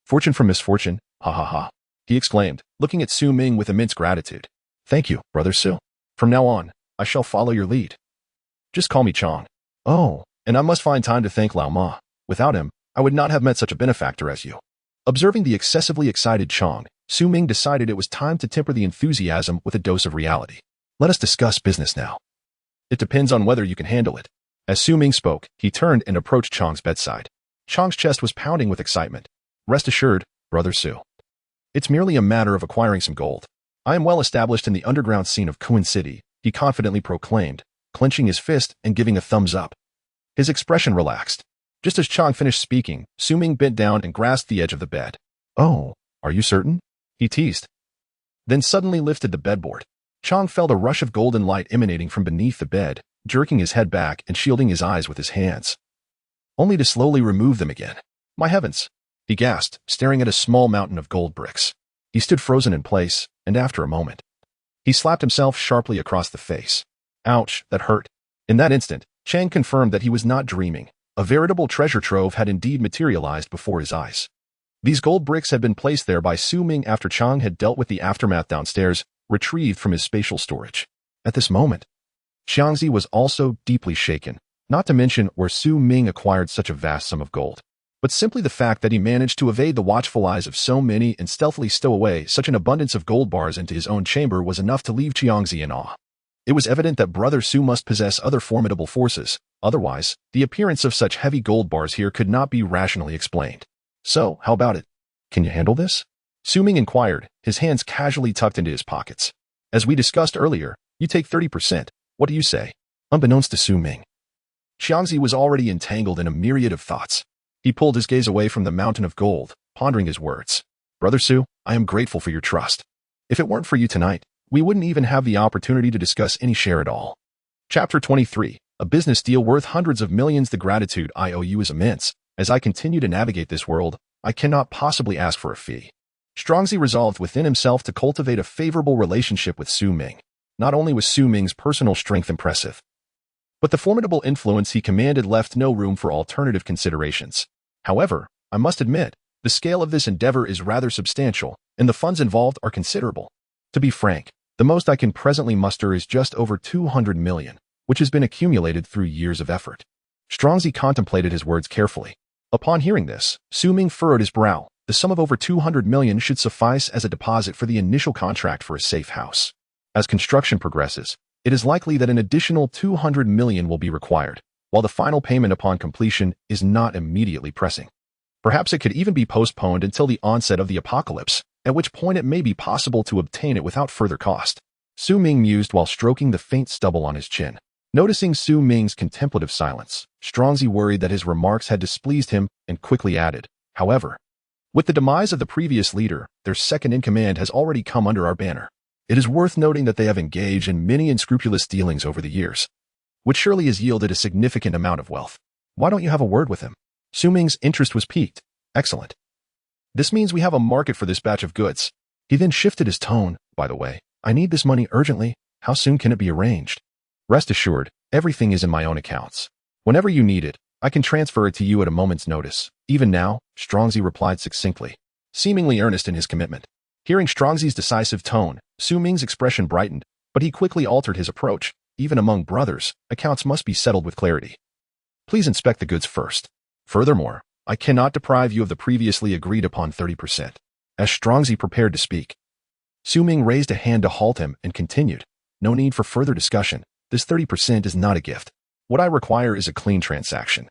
"Fortune from misfortune, ha ha ha," he exclaimed, looking at Su Ming with immense gratitude. "Thank you, Brother Su. From now on, I shall follow your lead. Just call me Chang. Oh, and I must find time to thank Lao Ma. Without him, I would not have met such a benefactor as you." Observing the excessively excited Chang, Su Ming decided it was time to temper the enthusiasm with a dose of reality. "Let us discuss business now. It depends on whether you can handle it." As Su Ming spoke, he turned and approached Chang's bedside. Chang's chest was pounding with excitement. "Rest assured, Brother Su. It's merely a matter of acquiring some gold. I am well established in the underground scene of Kuan City," he confidently proclaimed, clenching his fist and giving a thumbs up. His expression relaxed. Just as Chang finished speaking, Su Ming bent down and grasped the edge of the bed. "Oh, are you certain?" he teased. Then suddenly lifted the bedboard. Chang felt a rush of golden light emanating from beneath the bed, jerking his head back and shielding his eyes with his hands, only to slowly remove them again. "My heavens!" he gasped, staring at a small mountain of gold bricks. He stood frozen in place, and after a moment, he slapped himself sharply across the face. Ouch, that hurt. In that instant, Chang confirmed that he was not dreaming. A veritable treasure trove had indeed materialized before his eyes. These gold bricks had been placed there by Su Ming after Chang had dealt with the aftermath downstairs, retrieved from his spatial storage. At this moment, Xiangzi was also deeply shaken, not to mention where Su Ming acquired such a vast sum of gold. but simply the fact that he managed to evade the watchful eyes of so many and stealthily stow away such an abundance of gold bars into his own chamber was enough to leave Qiangzi in awe. It was evident that Brother Su must possess other formidable forces, otherwise, the appearance of such heavy gold bars here could not be rationally explained. So, how about it? Can you handle this? Su Ming inquired, his hands casually tucked into his pockets. As we discussed earlier, you take 30%. What do you say? Unbeknownst to Su Ming, Qiangzi was already entangled in a myriad of thoughts. He pulled his gaze away from the mountain of gold, pondering his words. Brother Su, I am grateful for your trust. If it weren't for you tonight, we wouldn't even have the opportunity to discuss any share at all. Chapter 23, a business deal worth hundreds of millions. The gratitude I owe you is immense. As I continue to navigate this world, I cannot possibly ask for a fee. Qiangzi resolved within himself to cultivate a favorable relationship with Su Ming. Not only was Su Ming's personal strength impressive, but the formidable influence he commanded left no room for alternative considerations. However, I must admit, the scale of this endeavor is rather substantial, and the funds involved are considerable. To be frank, the most I can presently muster is just over 200 million, which has been accumulated through years of effort. Qiangzi contemplated his words carefully. Upon hearing this, Su Ming furrowed his brow. The sum of over 200 million should suffice as a deposit for the initial contract for a safe house. As construction progresses, it is likely that an additional 200 million will be required, while the final payment upon completion is not immediately pressing. Perhaps it could even be postponed until the onset of the apocalypse, at which point it may be possible to obtain it without further cost. Su Ming mused while stroking the faint stubble on his chin. Noticing Su Ming's contemplative silence, Qiangzi worried that his remarks had displeased him and quickly added, however, with the demise of the previous leader, their second-in-command has already come under our banner. It is worth noting that they have engaged in many unscrupulous dealings over the years, which surely has yielded a significant amount of wealth. Why don't you have a word with him? Su Ming's interest was piqued. Excellent. This means we have a market for this batch of goods. He then shifted his tone. By the way, I need this money urgently. How soon can it be arranged? Rest assured, everything is in my own accounts. Whenever you need it, I can transfer it to you at a moment's notice. Even now, Qiangzi replied succinctly, seemingly earnest in his commitment. Hearing Qiangzi's decisive tone, Su Ming's expression brightened, but he quickly altered his approach. Even among brothers, accounts must be settled with clarity. Please inspect the goods first. Furthermore, I cannot deprive you of the previously agreed upon 30%. As Qiangzi prepared to speak, Su Ming raised a hand to halt him and continued, no need for further discussion. This 30% is not a gift. What I require is a clean transaction.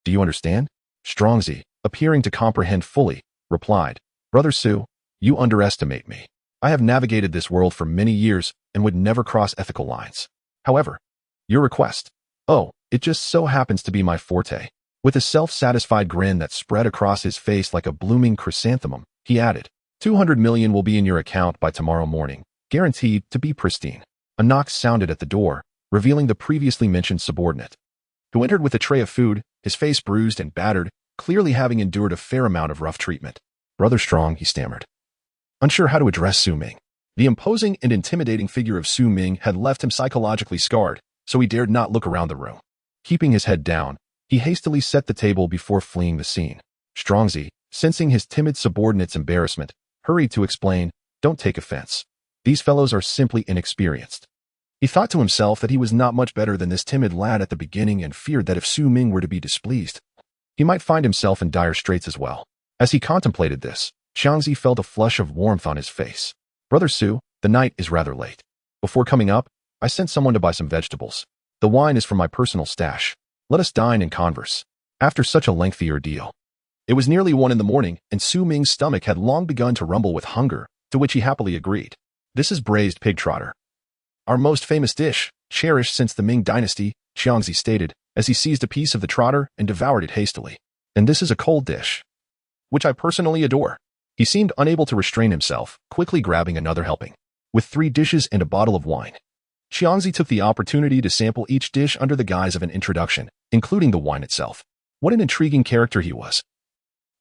Do you understand? Qiangzi, appearing to comprehend fully, replied, Brother Su, you underestimate me. I have navigated this world for many years and would never cross ethical lines. However, your request, oh, it just so happens to be my forte. With a self-satisfied grin that spread across his face like a blooming chrysanthemum, he added, 200 million will be in your account by tomorrow morning, guaranteed to be pristine. A knock sounded at the door, revealing the previously mentioned subordinate, who entered with a tray of food, his face bruised and battered, clearly having endured a fair amount of rough treatment. Brother Strong, he stammered, unsure how to address Su Ming. The imposing and intimidating figure of Su Ming had left him psychologically scarred, so he dared not look around the room. Keeping his head down, he hastily set the table before fleeing the scene. Qiangzi, sensing his timid subordinate's embarrassment, hurried to explain, don't take offense. These fellows are simply inexperienced. He thought to himself that he was not much better than this timid lad at the beginning and feared that if Su Ming were to be displeased, he might find himself in dire straits as well. As he contemplated this, Qiangzi felt a flush of warmth on his face. Brother Su, the night is rather late. Before coming up, I sent someone to buy some vegetables. The wine is from my personal stash. Let us dine and converse. After such a lengthy ordeal. It was nearly 1 a.m, and Su Ming's stomach had long begun to rumble with hunger, to which he happily agreed. This is braised pig trotter, our most famous dish, cherished since the Ming dynasty, Qiangzi stated, as he seized a piece of the trotter and devoured it hastily. And this is a cold dish, which I personally adore. He seemed unable to restrain himself, quickly grabbing another helping. With 3 dishes and a bottle of wine, Qiangzi took the opportunity to sample each dish under the guise of an introduction, including the wine itself. What an intriguing character he was.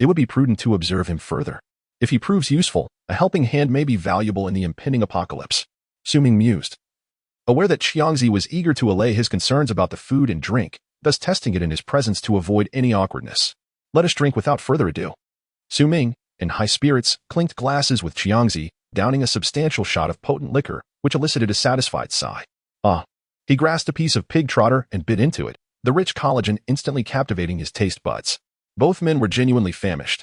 It would be prudent to observe him further. If he proves useful, a helping hand may be valuable in the impending apocalypse. Su Ming mused, aware that Qiangzi was eager to allay his concerns about the food and drink, thus testing it in his presence to avoid any awkwardness. Let us drink without further ado. Su Ming, in high spirits, clinked glasses with Qiangzi, downing a substantial shot of potent liquor, which elicited a satisfied sigh. Ah. He grasped a piece of pig trotter and bit into it, the rich collagen instantly captivating his taste buds. Both men were genuinely famished,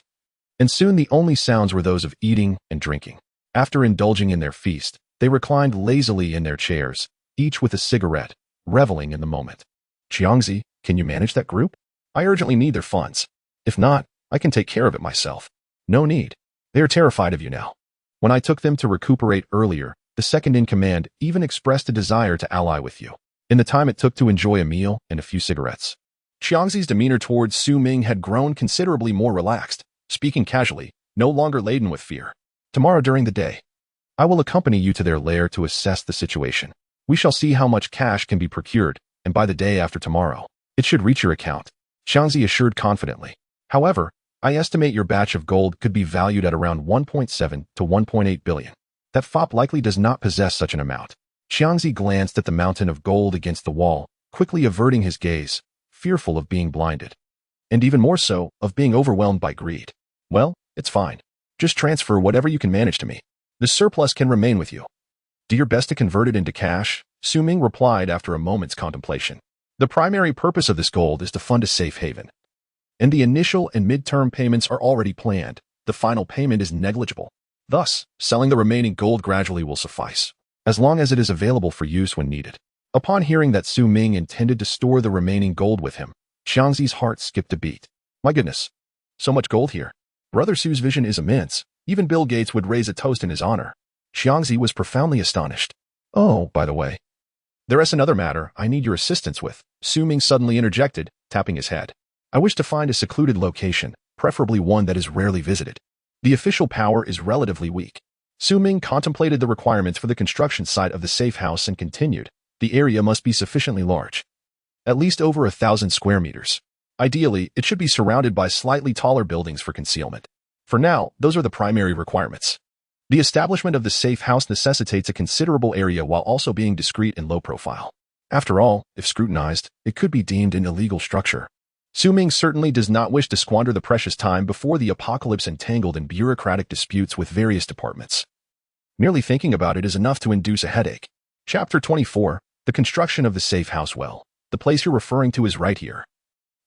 and soon the only sounds were those of eating and drinking. After indulging in their feast, they reclined lazily in their chairs, each with a cigarette, reveling in the moment. Xiangzi, can you manage that group? I urgently need their funds. If not, I can take care of it myself. No need. They are terrified of you now. When I took them to recuperate earlier, the second in command even expressed a desire to ally with you. In the time it took to enjoy a meal and a few cigarettes. Xiangzi's demeanor towards Su Ming had grown considerably more relaxed, speaking casually, no longer laden with fear. Tomorrow during the day, I will accompany you to their lair to assess the situation. We shall see how much cash can be procured, and by the day after tomorrow, it should reach your account, Xiangzi assured confidently. However, I estimate your batch of gold could be valued at around 1.7 to 1.8 billion. That fop likely does not possess such an amount. Xiangzi glanced at the mountain of gold against the wall, quickly averting his gaze, fearful of being blinded. And even more so, of being overwhelmed by greed. Well, it's fine. Just transfer whatever you can manage to me. The surplus can remain with you. Do your best to convert it into cash, Su Ming replied after a moment's contemplation. The primary purpose of this gold is to fund a safe haven. And the initial and mid-term payments are already planned. The final payment is negligible. Thus, selling the remaining gold gradually will suffice, as long as it is available for use when needed. Upon hearing that Su Ming intended to store the remaining gold with him, Xiangzi's heart skipped a beat. My goodness, so much gold here. Brother Su's vision is immense. Even Bill Gates would raise a toast in his honor. Xiangzi was profoundly astonished. Oh, by the way, there is another matter I need your assistance with, Su Ming suddenly interjected, tapping his head. I wish to find a secluded location, preferably one that is rarely visited. The official power is relatively weak. Su Ming contemplated the requirements for the construction site of the Safehouse and continued. The area must be sufficiently large. At least over 1,000 square meters. Ideally, it should be surrounded by slightly taller buildings for concealment. For now, those are the primary requirements. The establishment of the Safehouse necessitates a considerable area while also being discreet and low profile. After all, if scrutinized, it could be deemed an illegal structure. Su Ming certainly does not wish to squander the precious time before the apocalypse entangled in bureaucratic disputes with various departments. Merely thinking about it is enough to induce a headache. Chapter 24, The Construction of the Safehouse. Well, the place you're referring to is right here.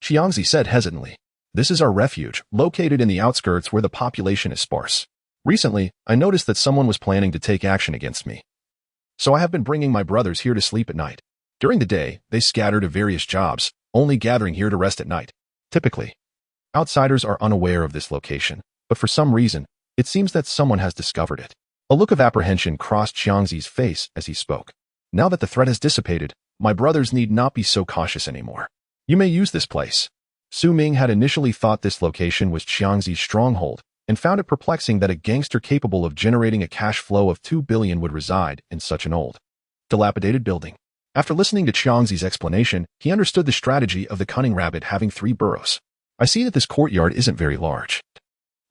Xiangzi said hesitantly. This is our refuge, located in the outskirts where the population is sparse. Recently, I noticed that someone was planning to take action against me. So I have been bringing my brothers here to sleep at night. During the day, they scatter to various jobs, only gathering here to rest at night. Typically, outsiders are unaware of this location, but for some reason, it seems that someone has discovered it. A look of apprehension crossed Xiangzi's face as he spoke. Now that the threat has dissipated, my brothers need not be so cautious anymore. You may use this place. Su Ming had initially thought this location was Xiangzi's stronghold, and found it perplexing that a gangster capable of generating a cash flow of 2 billion would reside in such an old, dilapidated building. After listening to Xiangzi's explanation, he understood the strategy of the cunning rabbit having 3 burrows. I see that this courtyard isn't very large.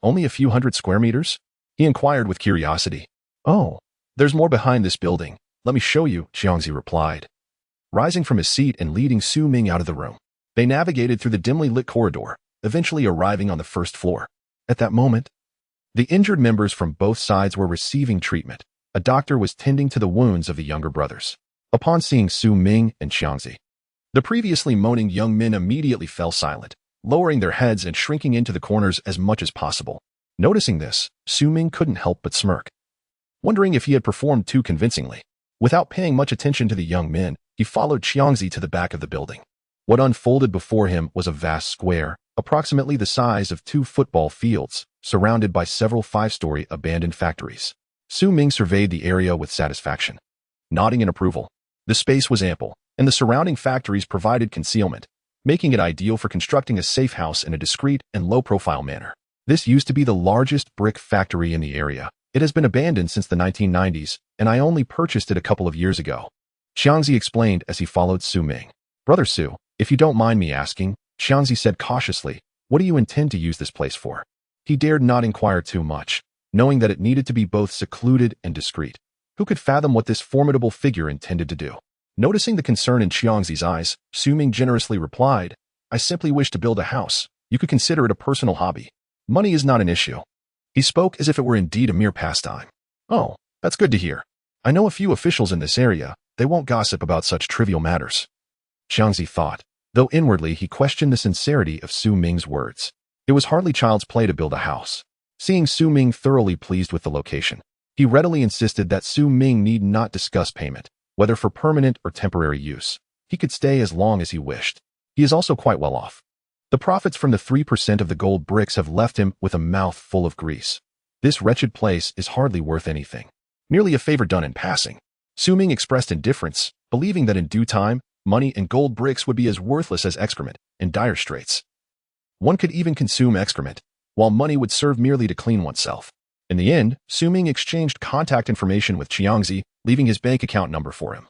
Only a few hundred square meters? He inquired with curiosity. Oh, there's more behind this building. Let me show you, Xiangzi replied. Rising from his seat and leading Su Ming out of the room, they navigated through the dimly lit corridor, eventually arriving on the first floor. At that moment, the injured members from both sides were receiving treatment. A doctor was tending to the wounds of the younger brothers. Upon seeing Su Ming and Xiangzi, the previously moaning young men immediately fell silent, lowering their heads and shrinking into the corners as much as possible. Noticing this, Su Ming couldn't help but smirk, wondering if he had performed too convincingly. Without paying much attention to the young men, he followed Xiangzi to the back of the building. What unfolded before him was a vast square, approximately the size of 2 football fields, surrounded by several 5-story abandoned factories. Su Ming surveyed the area with satisfaction, nodding in approval. The space was ample, and the surrounding factories provided concealment, making it ideal for constructing a safe house in a discreet and low-profile manner. This used to be the largest brick factory in the area. It has been abandoned since the 1990s, and I only purchased it a couple of years ago, Xiangzi explained as he followed Su Ming. Brother Su, if you don't mind me asking, Xiangzi said cautiously, what do you intend to use this place for? He dared not inquire too much, knowing that it needed to be both secluded and discreet. Who could fathom what this formidable figure intended to do? Noticing the concern in Xiangzi's eyes, Su Ming generously replied, I simply wish to build a house. You could consider it a personal hobby. Money is not an issue. He spoke as if it were indeed a mere pastime. Oh, that's good to hear. I know a few officials in this area. They won't gossip about such trivial matters. Xiangzi thought, though inwardly he questioned the sincerity of Su Ming's words. It was hardly child's play to build a house. Seeing Su Ming thoroughly pleased with the location, he readily insisted that Su Ming need not discuss payment, whether for permanent or temporary use. He could stay as long as he wished. He is also quite well off. The profits from the 3% of the gold bricks have left him with a mouth full of grease. This wretched place is hardly worth anything. Merely a favor done in passing. Su Ming expressed indifference, believing that in due time, money and gold bricks would be as worthless as excrement, in dire straits. One could even consume excrement, while money would serve merely to clean oneself. In the end, Su Ming exchanged contact information with Qiangzi, leaving his bank account number for him,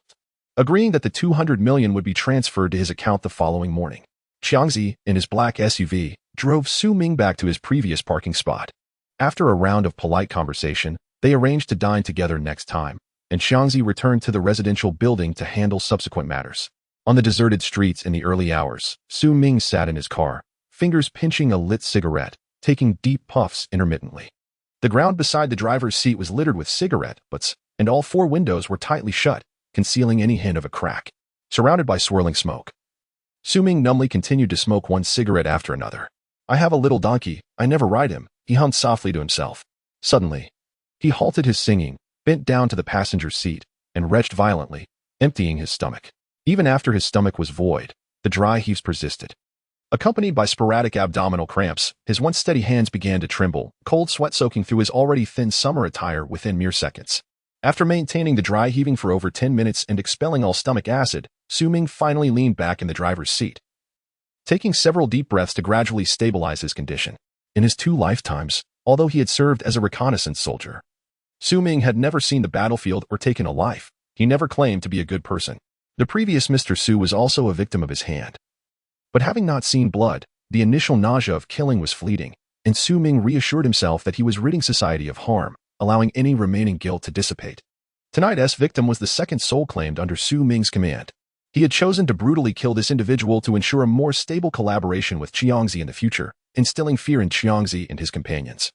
agreeing that the 200 million would be transferred to his account the following morning. Qiangzi, in his black SUV, drove Su Ming back to his previous parking spot. After a round of polite conversation, they arranged to dine together next time, and Qiangzi returned to the residential building to handle subsequent matters. On the deserted streets in the early hours, Su Ming sat in his car, fingers pinching a lit cigarette, taking deep puffs intermittently. The ground beside the driver's seat was littered with cigarette butts, and all 4 windows were tightly shut, concealing any hint of a crack. Surrounded by swirling smoke, Su Ming numbly continued to smoke one cigarette after another. "I have a little donkey, I never ride him," he hummed softly to himself. Suddenly, he halted his singing, bent down to the passenger seat, and retched violently, emptying his stomach. Even after his stomach was void, the dry heaves persisted. Accompanied by sporadic abdominal cramps, his once steady hands began to tremble, cold sweat soaking through his already thin summer attire within mere seconds. After maintaining the dry heaving for over 10 minutes and expelling all stomach acid, Su Ming finally leaned back in the driver's seat, taking several deep breaths to gradually stabilize his condition. In his 2 lifetimes, although he had served as a reconnaissance soldier, Su Ming had never seen the battlefield or taken a life. He never claimed to be a good person. The previous Mr. Su was also a victim of his hand. But having not seen blood, the initial nausea of killing was fleeting, and Su Ming reassured himself that he was ridding society of harm, allowing any remaining guilt to dissipate. Tonight's victim was the second soul claimed under Su Ming's command. He had chosen to brutally kill this individual to ensure a more stable collaboration with Qiangzi in the future, instilling fear in Qiangzi and his companions,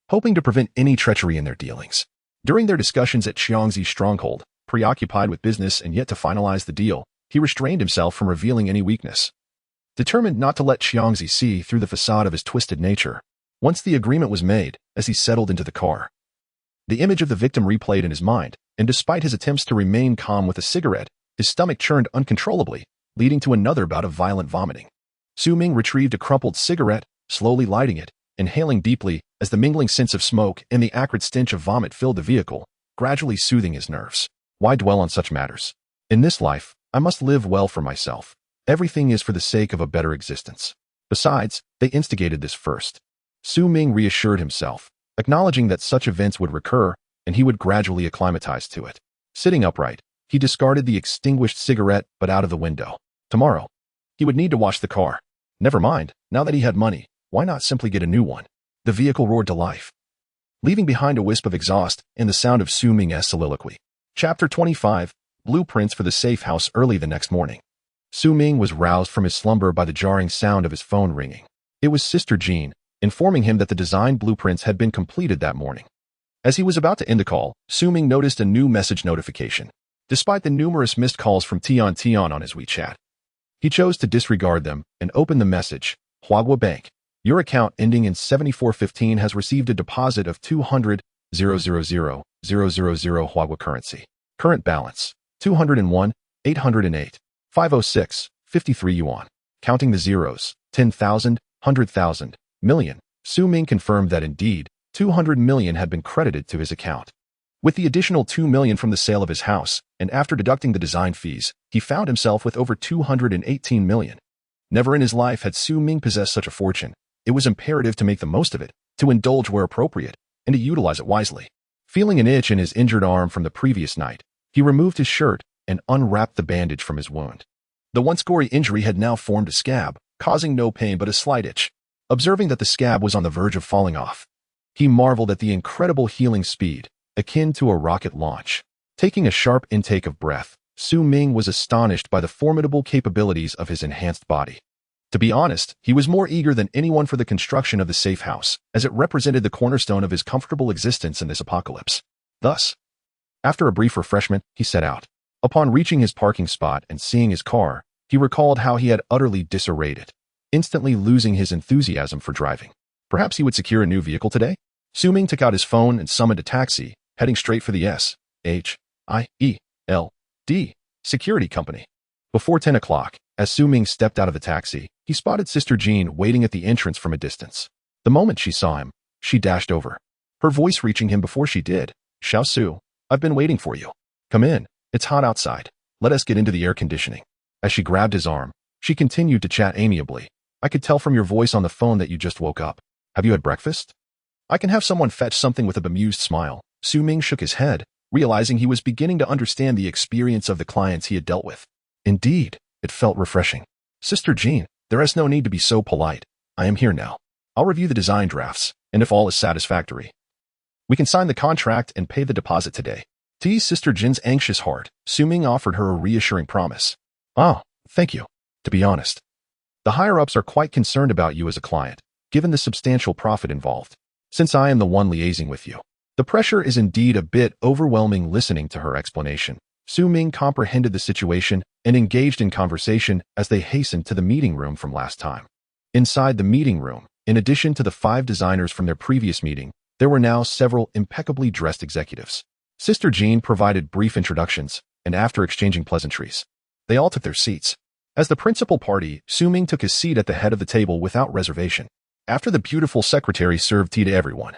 hoping to prevent any treachery in their dealings. During their discussions at Qiangzi's stronghold, preoccupied with business and yet to finalize the deal, he restrained himself from revealing any weakness, determined not to let Qiangzi see through the facade of his twisted nature. Once the agreement was made, as he settled into the car, the image of the victim replayed in his mind, and despite his attempts to remain calm with a cigarette, his stomach churned uncontrollably, leading to another bout of violent vomiting. Su Ming retrieved a crumpled cigarette, slowly lighting it, inhaling deeply as the mingling scents of smoke and the acrid stench of vomit filled the vehicle, gradually soothing his nerves. Why dwell on such matters? In this life, I must live well for myself. Everything is for the sake of a better existence. Besides, they instigated this first. Su Ming reassured himself, acknowledging that such events would recur, and he would gradually acclimatize to it. Sitting upright, he discarded the extinguished cigarette but out of the window. Tomorrow, he would need to wash the car. Never mind, now that he had money, why not simply get a new one? The vehicle roared to life, leaving behind a wisp of exhaust and the sound of Su Ming's soliloquy. Chapter 25, Blueprints for the Safehouse. Early the next morning, Su Ming was roused from his slumber by the jarring sound of his phone ringing. It was Sister Jean, informing him that the design blueprints had been completed that morning. As he was about to end the call, Su Ming noticed a new message notification. Despite the numerous missed calls from Tian on his WeChat, he chose to disregard them and opened the message. Huagua Bank, your account ending in 7415 has received a deposit of 200,000 Huagua currency. Current balance, 201,808, 506, 53 yuan. Counting the zeros, 10,000, 100,000, million. Su Ming confirmed that indeed, 200 million had been credited to his account. With the additional 2 million from the sale of his house, and after deducting the design fees, he found himself with over 218 million. Never in his life had Su Ming possessed such a fortune. It was imperative to make the most of it, to indulge where appropriate, and to utilize it wisely. Feeling an itch in his injured arm from the previous night, he removed his shirt and unwrapped the bandage from his wound. The once gory injury had now formed a scab, causing no pain but a slight itch. Observing that the scab was on the verge of falling off, he marveled at the incredible healing speed, akin to a rocket launch. Taking a sharp intake of breath, Su Ming was astonished by the formidable capabilities of his enhanced body. To be honest, he was more eager than anyone for the construction of the safe house, as it represented the cornerstone of his comfortable existence in this apocalypse. Thus, after a brief refreshment, he set out. Upon reaching his parking spot and seeing his car, he recalled how he had utterly disarrayed it. instantly losing his enthusiasm for driving. Perhaps he would secure a new vehicle today? Su Ming took out his phone and summoned a taxi, heading straight for the S-H-I-E-L-D security company. Before 10 o'clock, as Su Ming stepped out of the taxi, he spotted Sister Jean waiting at the entrance from a distance. The moment she saw him, she dashed over, her voice reaching him before she did. "Xiao Su, I've been waiting for you. Come in, it's hot outside. Let us get into the air conditioning." As she grabbed his arm, she continued to chat amiably. "I could tell from your voice on the phone that you just woke up. Have you had breakfast?" "I can have someone fetch something," with a bemused smile. Su Ming shook his head, realizing he was beginning to understand the experience of the clients he had dealt with. Indeed, it felt refreshing. "Sister Jean, there is no need to be so polite. I am here now. I'll review the design drafts, and if all is satisfactory, we can sign the contract and pay the deposit today." To ease Sister Jin's anxious heart, Su Ming offered her a reassuring promise. "Oh, thank you. To be honest, the higher-ups are quite concerned about you as a client, given the substantial profit involved. Since I am the one liaising with you, the pressure is indeed a bit overwhelming." Listening to her explanation, Su Ming comprehended the situation and engaged in conversation as they hastened to the meeting room from last time. Inside the meeting room, in addition to the 5 designers from their previous meeting, there were now several impeccably dressed executives. Sister Jean provided brief introductions, and after exchanging pleasantries, they all took their seats. As the principal party, Su Ming took his seat at the head of the table without reservation. After the beautiful secretary served tea to everyone,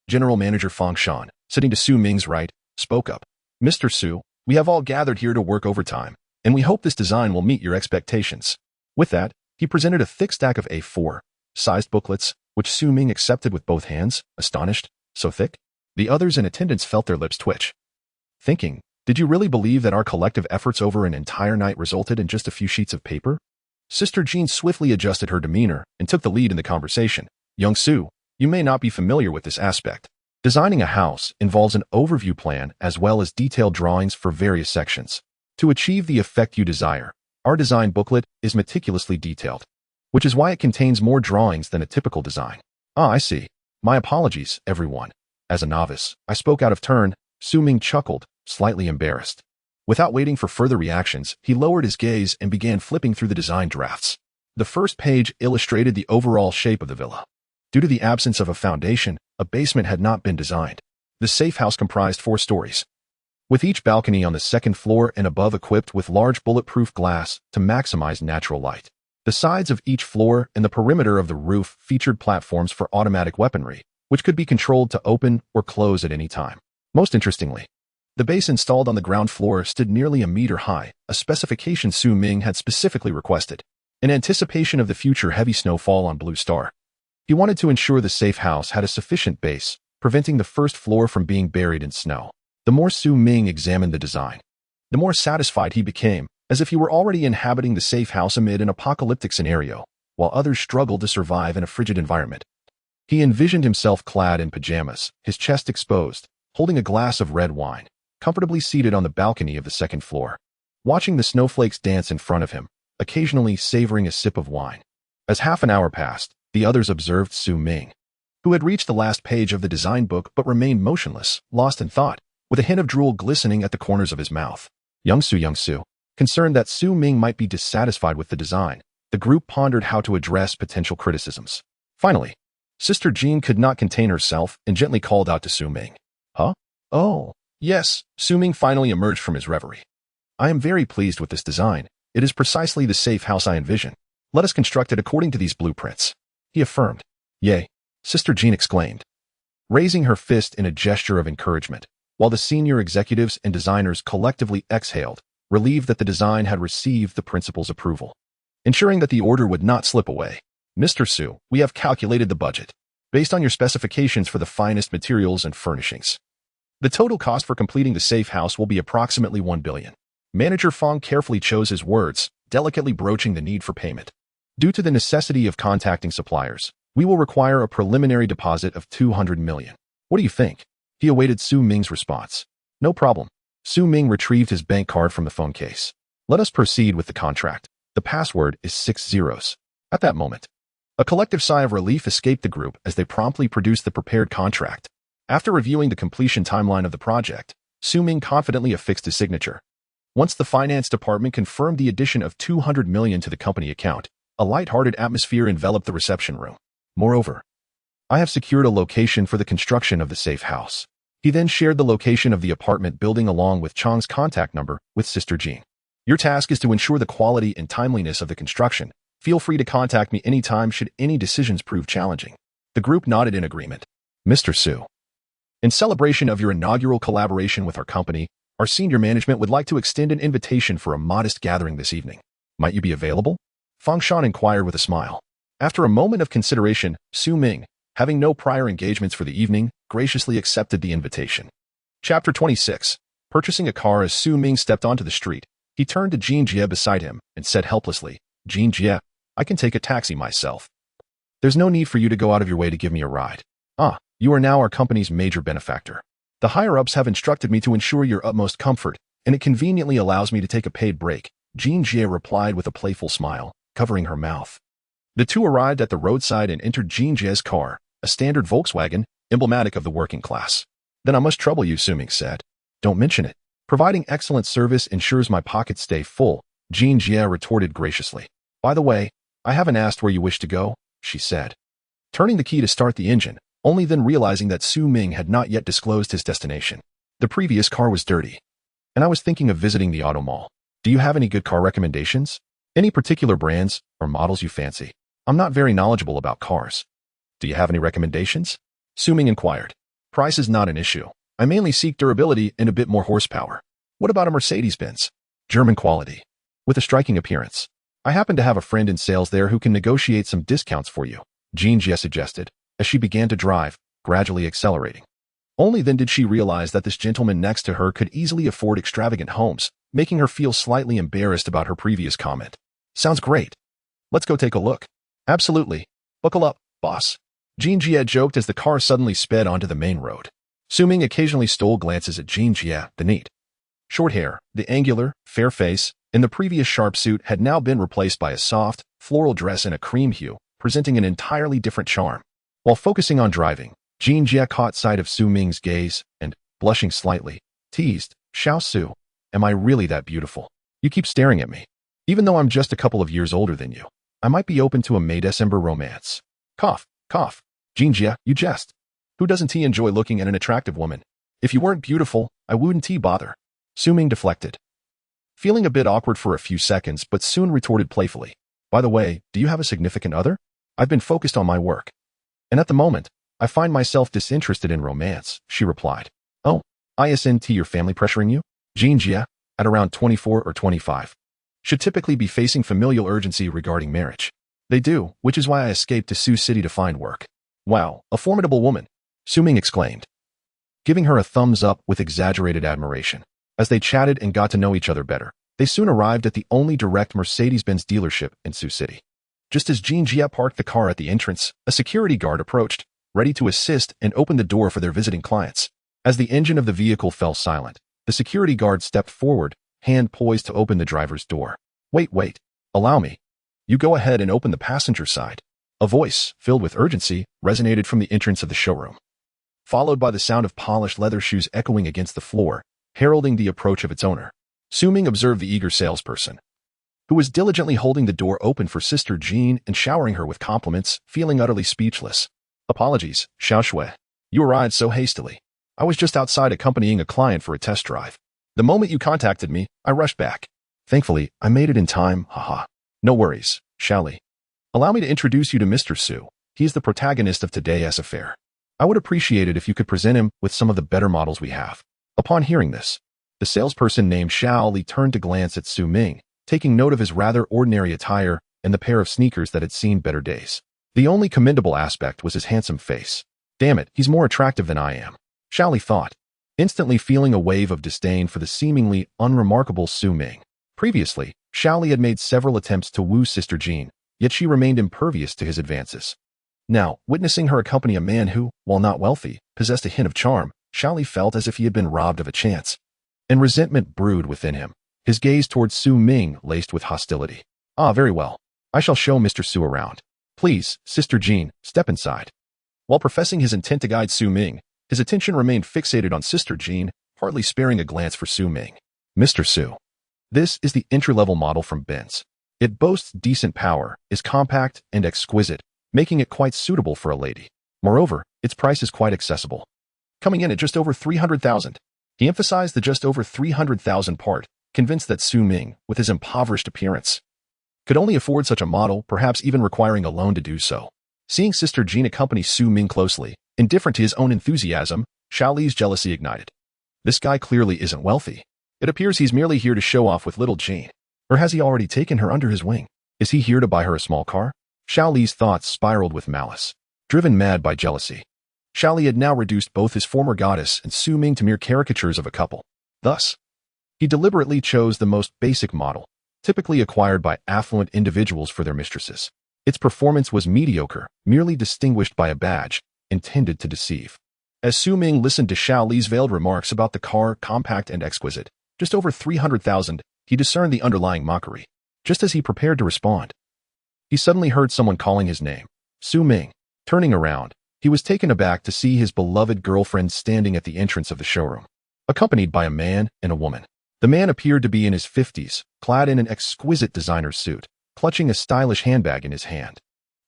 General Manager Fang Shan, sitting to Su Ming's right, spoke up. "Mr. Su, we have all gathered here to work overtime, and we hope this design will meet your expectations." With that, he presented a thick stack of A4-sized booklets, which Su Ming accepted with both hands, astonished. "So thick?" The others in attendance felt their lips twitch, thinking, "Did you really believe that our collective efforts over an entire night resulted in just a few sheets of paper?" Sister Jean swiftly adjusted her demeanor and took the lead in the conversation. "Young Su, you may not be familiar with this aspect. Designing a house involves an overview plan as well as detailed drawings for various sections. To achieve the effect you desire, our design booklet is meticulously detailed, which is why it contains more drawings than a typical design." "Ah, I see. My apologies, everyone. As a novice, I spoke out of turn." Su Ming chuckled, slightly embarrassed. Without waiting for further reactions, he lowered his gaze and began flipping through the design drafts. The first page illustrated the overall shape of the villa. Due to the absence of a foundation, a basement had not been designed. The safe house comprised 4 stories, with each balcony on the second floor and above equipped with large bulletproof glass to maximize natural light. The sides of each floor and the perimeter of the roof featured platforms for automatic weaponry, which could be controlled to open or close at any time. Most interestingly, the base installed on the ground floor stood nearly a meter high, a specification Su Ming had specifically requested, in anticipation of the future heavy snowfall on Blue Star. He wanted to ensure the safe house had a sufficient base, preventing the first floor from being buried in snow. The more Su Ming examined the design, the more satisfied he became, as if he were already inhabiting the safe house amid an apocalyptic scenario, while others struggled to survive in a frigid environment. He envisioned himself clad in pajamas, his chest exposed, holding a glass of red wine, comfortably seated on the balcony of the second floor, watching the snowflakes dance in front of him, occasionally savoring a sip of wine. As half an hour passed, the others observed Su Ming, who had reached the last page of the design book but remained motionless, lost in thought, with a hint of drool glistening at the corners of his mouth. Young Su, concerned that Su Ming might be dissatisfied with the design, the group pondered how to address potential criticisms. Finally, Sister Jean could not contain herself and gently called out to Su Ming. "Huh? Oh, yes." Su Ming finally emerged from his reverie. "I am very pleased with this design. It is precisely the safe house I envision. Let us construct it according to these blueprints," he affirmed. "Yay," Sister Jean exclaimed, raising her fist in a gesture of encouragement, while the senior executives and designers collectively exhaled, relieved that the design had received the principal's approval. Ensuring that the order would not slip away, "Mr. Su, we have calculated the budget, based on your specifications for the finest materials and furnishings. The total cost for completing the safe house will be approximately 1 billion. Manager Fang carefully chose his words, delicately broaching the need for payment. "Due to the necessity of contacting suppliers, we will require a preliminary deposit of 200 million. What do you think?" He awaited Su Ming's response. "No problem." Su Ming retrieved his bank card from the phone case. "Let us proceed with the contract. The password is 6 zeros. At that moment, a collective sigh of relief escaped the group as they promptly produced the prepared contract. After reviewing the completion timeline of the project, Su Ming confidently affixed his signature. Once the finance department confirmed the addition of 200 million to the company account, A light-hearted atmosphere enveloped the reception room. Moreover, I have secured a location for the construction of the safe house. He then shared the location of the apartment building along with Chang's contact number with Sister Jean. Your task is to ensure the quality and timeliness of the construction. Feel free to contact me anytime should any decisions prove challenging. The group nodded in agreement. Mr. Su, in celebration of your inaugural collaboration with our company, our senior management would like to extend an invitation for a modest gathering this evening. Might you be available? Fang Shan inquired with a smile. After a moment of consideration, Su Ming, having no prior engagements for the evening, graciously accepted the invitation. Chapter 26. Purchasing a car. As Su Ming stepped onto the street, he turned to Jean Jie beside him and said helplessly, Jean Jie, I can take a taxi myself. There's no need for you to go out of your way to give me a ride. You are now our company's major benefactor. The higher-ups have instructed me to ensure your utmost comfort, and it conveniently allows me to take a paid break, Jean Jie replied with a playful smile, covering her mouth. The two arrived at the roadside and entered Jean Jie's car, a standard Volkswagen, emblematic of the working class. Then I must trouble you, Su Ming said. Don't mention it. Providing excellent service ensures my pockets stay full, Jean Jie retorted graciously. By the way, I haven't asked where you wish to go, she said. Turning the key to start the engine, only then realizing that Su Ming had not yet disclosed his destination. The previous car was dirty, and I was thinking of visiting the auto mall. Do you have any good car recommendations? Any particular brands or models you fancy? I'm not very knowledgeable about cars. Do you have any recommendations? Su Ming inquired. Price is not an issue. I mainly seek durability and a bit more horsepower. What about a Mercedes-Benz? German quality, with a striking appearance. I happen to have a friend in sales there who can negotiate some discounts for you, Jean Jie suggested, as she began to drive, gradually accelerating. Only then did she realize that this gentleman next to her could easily afford extravagant homes, making her feel slightly embarrassed about her previous comment. Sounds great. Let's go take a look. Absolutely. Buckle up, boss. Jean Jie joked as the car suddenly sped onto the main road. Su Ming occasionally stole glances at Jean Jie, the neat. Short hair, the angular, fair face, and the previous sharp suit had now been replaced by a soft, floral dress in a cream hue, presenting an entirely different charm. While focusing on driving, Jean Jie caught sight of Su Ming's gaze and, blushing slightly, teased, Xiao Su, am I really that beautiful? You keep staring at me. Even though I'm just a couple of years older than you, I might be open to a May-December romance. Cough, cough. Jean Jie, you jest. Who doesn't enjoy looking at an attractive woman? If you weren't beautiful, I wouldn't bother. Su Ming deflected. Feeling a bit awkward for a few seconds, but soon retorted playfully. By the way, do you have a significant other? I've been focused on my work. And at the moment, I find myself disinterested in romance, she replied. Oh, isn't your family pressuring you? Jean Jie, at around 24 or 25, should typically be facing familial urgency regarding marriage. They do, which is why I escaped to Sioux City to find work. Wow, a formidable woman, Su Ming exclaimed, giving her a thumbs up with exaggerated admiration. As they chatted and got to know each other better, they soon arrived at the only direct Mercedes-Benz dealership in Sioux City. Just as Jean Jie parked the car at the entrance, a security guard approached, ready to assist and open the door for their visiting clients. As the engine of the vehicle fell silent, the security guard stepped forward, hand poised to open the driver's door. Wait, allow me. You go ahead and open the passenger side. A voice, filled with urgency, resonated from the entrance of the showroom, followed by the sound of polished leather shoes echoing against the floor, heralding the approach of its owner. Su Ming observed the eager salesperson, who was diligently holding the door open for Sister Jean and showering her with compliments, feeling utterly speechless. Apologies, Xiao Shui. You arrived so hastily. I was just outside accompanying a client for a test drive. The moment you contacted me, I rushed back. Thankfully, I made it in time, haha. No worries, Xiaoli. Allow me to introduce you to Mr. Su. He is the protagonist of today's affair. I would appreciate it if you could present him with some of the better models we have. Upon hearing this, the salesperson named Xiao Li turned to glance at Su Ming, taking note of his rather ordinary attire and the pair of sneakers that had seen better days. The only commendable aspect was his handsome face. Damn it, he's more attractive than I am, Xiao Li thought, instantly feeling a wave of disdain for the seemingly unremarkable Su Ming. Previously, Xiao Li had made several attempts to woo Sister Jean, yet she remained impervious to his advances. Now, witnessing her accompany a man who, while not wealthy, possessed a hint of charm, Xiao Li felt as if he had been robbed of a chance. And resentment brewed within him, his gaze towards Su Ming laced with hostility. Very well. I shall show Mr. Su around. Please, Sister Jean, step inside. While professing his intent to guide Su Ming, his attention remained fixated on Sister Jean, hardly sparing a glance for Su Ming. Mr. Su. This is the entry-level model from Benz. It boasts decent power, is compact and exquisite, making it quite suitable for a lady. Moreover, its price is quite accessible, coming in at just over 300,000. He emphasized the just over 300,000 part, convinced that Su Ming, with his impoverished appearance, could only afford such a model, perhaps even requiring a loan to do so. Seeing Sister Jean accompany Su Ming closely, indifferent to his own enthusiasm, Xiaoli's jealousy ignited. This guy clearly isn't wealthy. It appears he's merely here to show off with little Jean. Or has he already taken her under his wing? Is he here to buy her a small car? Xiaoli's thoughts spiraled with malice. Driven mad by jealousy, Xiaoli had now reduced both his former goddess and Su Ming to mere caricatures of a couple. Thus, he deliberately chose the most basic model, typically acquired by affluent individuals for their mistresses. Its performance was mediocre, merely distinguished by a badge, intended to deceive. As Su Ming listened to Xiaoli's veiled remarks about the car, compact and exquisite, just over 300,000, he discerned the underlying mockery. Just as he prepared to respond, he suddenly heard someone calling his name. Su Ming. Turning around, he was taken aback to see his beloved girlfriend standing at the entrance of the showroom, accompanied by a man and a woman. The man appeared to be in his 50s, clad in an exquisite designer suit, clutching a stylish handbag in his hand.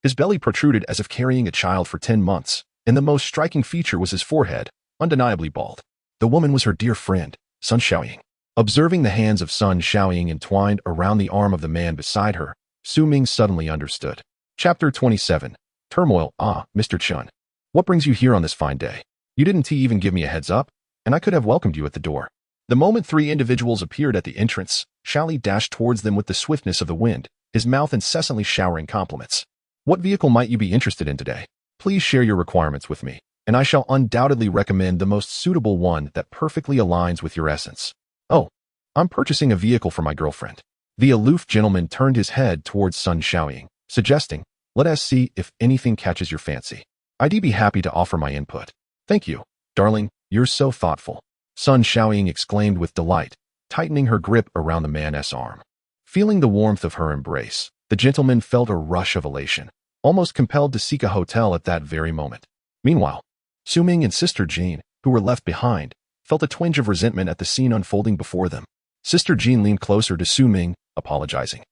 His belly protruded as if carrying a child for 10 months, and the most striking feature was his forehead, undeniably bald. The woman was her dear friend, Sun Xiaoying. Observing the hands of Sun Xiaoying entwined around the arm of the man beside her, Su Ming suddenly understood. Chapter 27. Turmoil. Ah, Mr. Chun. What brings you here on this fine day? You didn't even give me a heads up, and I could have welcomed you at the door. The moment three individuals appeared at the entrance, Xiaoli dashed towards them with the swiftness of the wind, his mouth incessantly showering compliments. What vehicle might you be interested in today? Please share your requirements with me, and I shall undoubtedly recommend the most suitable one that perfectly aligns with your essence. Oh, I'm purchasing a vehicle for my girlfriend. The aloof gentleman turned his head towards Sun Xiaoying, suggesting, let us see if anything catches your fancy. I'd be happy to offer my input. Thank you, darling, you're so thoughtful. Sun Xiaoying exclaimed with delight, tightening her grip around the man's arm. Feeling the warmth of her embrace, the gentleman felt a rush of elation, almost compelled to seek a hotel at that very moment. Meanwhile, Su Ming and Sister Jean, who were left behind, felt a twinge of resentment at the scene unfolding before them. Sister Jean leaned closer to Su Ming, apologizing.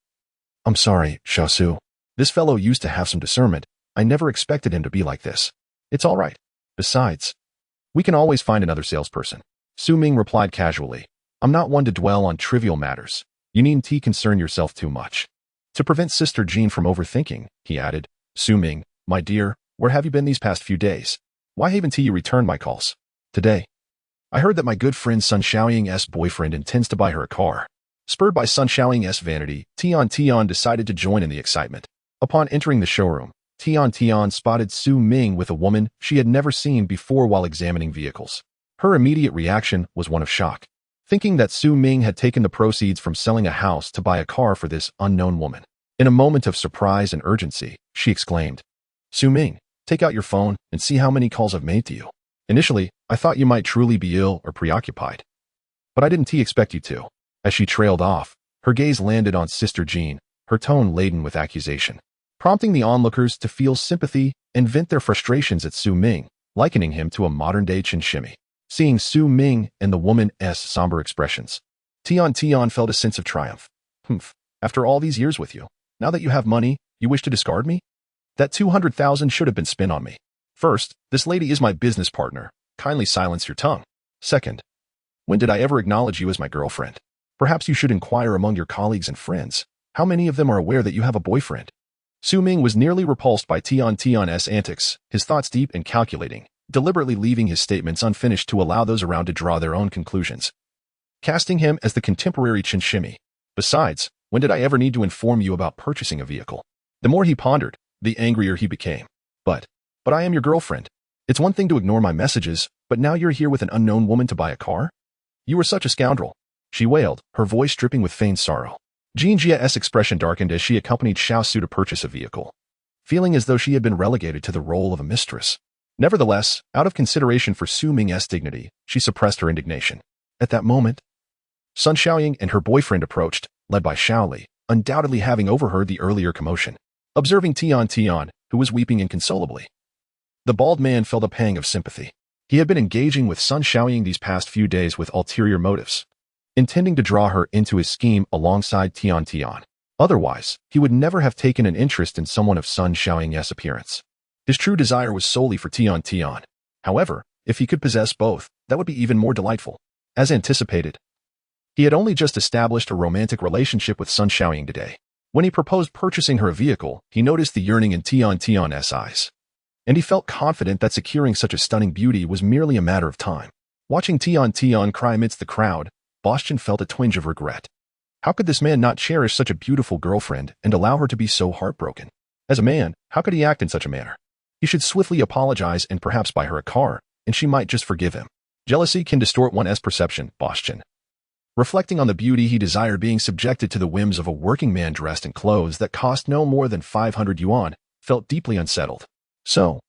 I'm sorry, Xiaosu. This fellow used to have some discernment. I never expected him to be like this. It's all right. Besides, we can always find another salesperson. Su Ming replied casually. I'm not one to dwell on trivial matters. You needn't concern yourself too much. To prevent Sister Jean from overthinking, he added, Su Ming, my dear, where have you been these past few days? Why haven't you returned my calls? Today, I heard that my good friend Sun Xiaoying's boyfriend intends to buy her a car. Spurred by Sun Xiaoying's vanity, Tian decided to join in the excitement. Upon entering the showroom, Tian spotted Su Ming with a woman she had never seen before while examining vehicles. Her immediate reaction was one of shock, thinking that Su Ming had taken the proceeds from selling a house to buy a car for this unknown woman. In a moment of surprise and urgency, she exclaimed, Su Ming, take out your phone and see how many calls I've made to you. Initially, I thought you might truly be ill or preoccupied, but I didn't expect you to. As she trailed off, her gaze landed on Sister Jean, her tone laden with accusation, prompting the onlookers to feel sympathy and vent their frustrations at Su Ming, likening him to a modern-day chinchimmy. Seeing Su Ming and the woman's somber expressions, Tian felt a sense of triumph. After all these years with you, now that you have money, you wish to discard me? That 200,000 should have been spent on me. First, this lady is my business partner. Kindly silence your tongue. Second, when did I ever acknowledge you as my girlfriend? Perhaps you should inquire among your colleagues and friends. How many of them are aware that you have a boyfriend? Su Ming was nearly repulsed by Tian's antics, his thoughts deep and calculating, deliberately leaving his statements unfinished to allow those around to draw their own conclusions, casting him as the contemporary chinchimmy. Besides, when did I ever need to inform you about purchasing a vehicle? The more he pondered, the angrier he became. But I am your girlfriend. It's one thing to ignore my messages, but now you're here with an unknown woman to buy a car? You are such a scoundrel, she wailed, her voice dripping with feigned sorrow. Jean Jia's expression darkened as she accompanied Xiaosu to purchase a vehicle, feeling as though she had been relegated to the role of a mistress. Nevertheless, out of consideration for Su Ming's dignity, she suppressed her indignation. At that moment, Sun Xiaoying and her boyfriend approached, led by Xiaoli, undoubtedly having overheard the earlier commotion. Observing Tian, who was weeping inconsolably, the bald man felt a pang of sympathy. He had been engaging with Sun Xiaoying these past few days with ulterior motives, intending to draw her into his scheme alongside Tian. Otherwise, he would never have taken an interest in someone of Sun Xiaoying's appearance. His true desire was solely for Tian Tian. However, if he could possess both, that would be even more delightful. As anticipated, he had only just established a romantic relationship with Sun Xiaoying today. When he proposed purchasing her a vehicle, he noticed the yearning in Tian Tian's eyes. And he felt confident that securing such a stunning beauty was merely a matter of time. Watching Tian Tian cry amidst the crowd, Bastian felt a twinge of regret. How could this man not cherish such a beautiful girlfriend and allow her to be so heartbroken? As a man, how could he act in such a manner? He should swiftly apologize and perhaps buy her a car, and she might just forgive him. Jealousy can distort one's perception, Bastian. Reflecting on the beauty he desired, being subjected to the whims of a working man dressed in clothes that cost no more than 500 yuan, felt deeply unsettled. So,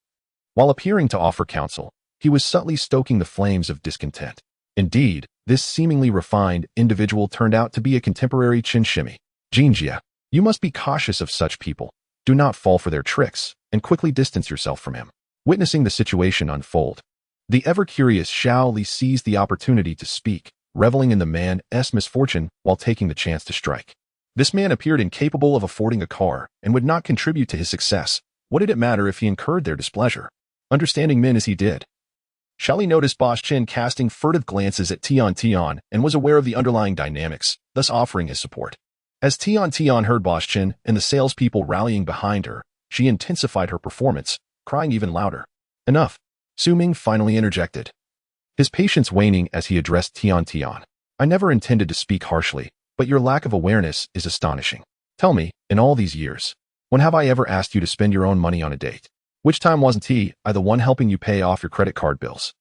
while appearing to offer counsel, he was subtly stoking the flames of discontent. Indeed, this seemingly refined individual turned out to be a contemporary Qin Shimi. Jinjia, you must be cautious of such people. Do not fall for their tricks, and quickly distance yourself from him. Witnessing the situation unfold, the ever-curious Xiao Li seized the opportunity to speak, reveling in the man's misfortune while taking the chance to strike. This man appeared incapable of affording a car and would not contribute to his success. What did it matter if he incurred their displeasure? Understanding men as he did, Xiao Li noticed Bastian casting furtive glances at Tian Tian and was aware of the underlying dynamics, thus offering his support. As Tian Tian heard Bastian and the salespeople rallying behind her, she intensified her performance, crying even louder. Enough. Su Ming finally interjected, his patience waning as he addressed Tian Tian. I never intended to speak harshly, but your lack of awareness is astonishing. Tell me, in all these years, when have I ever asked you to spend your own money on a date? Which time wasn't I the one helping you pay off your credit card bills?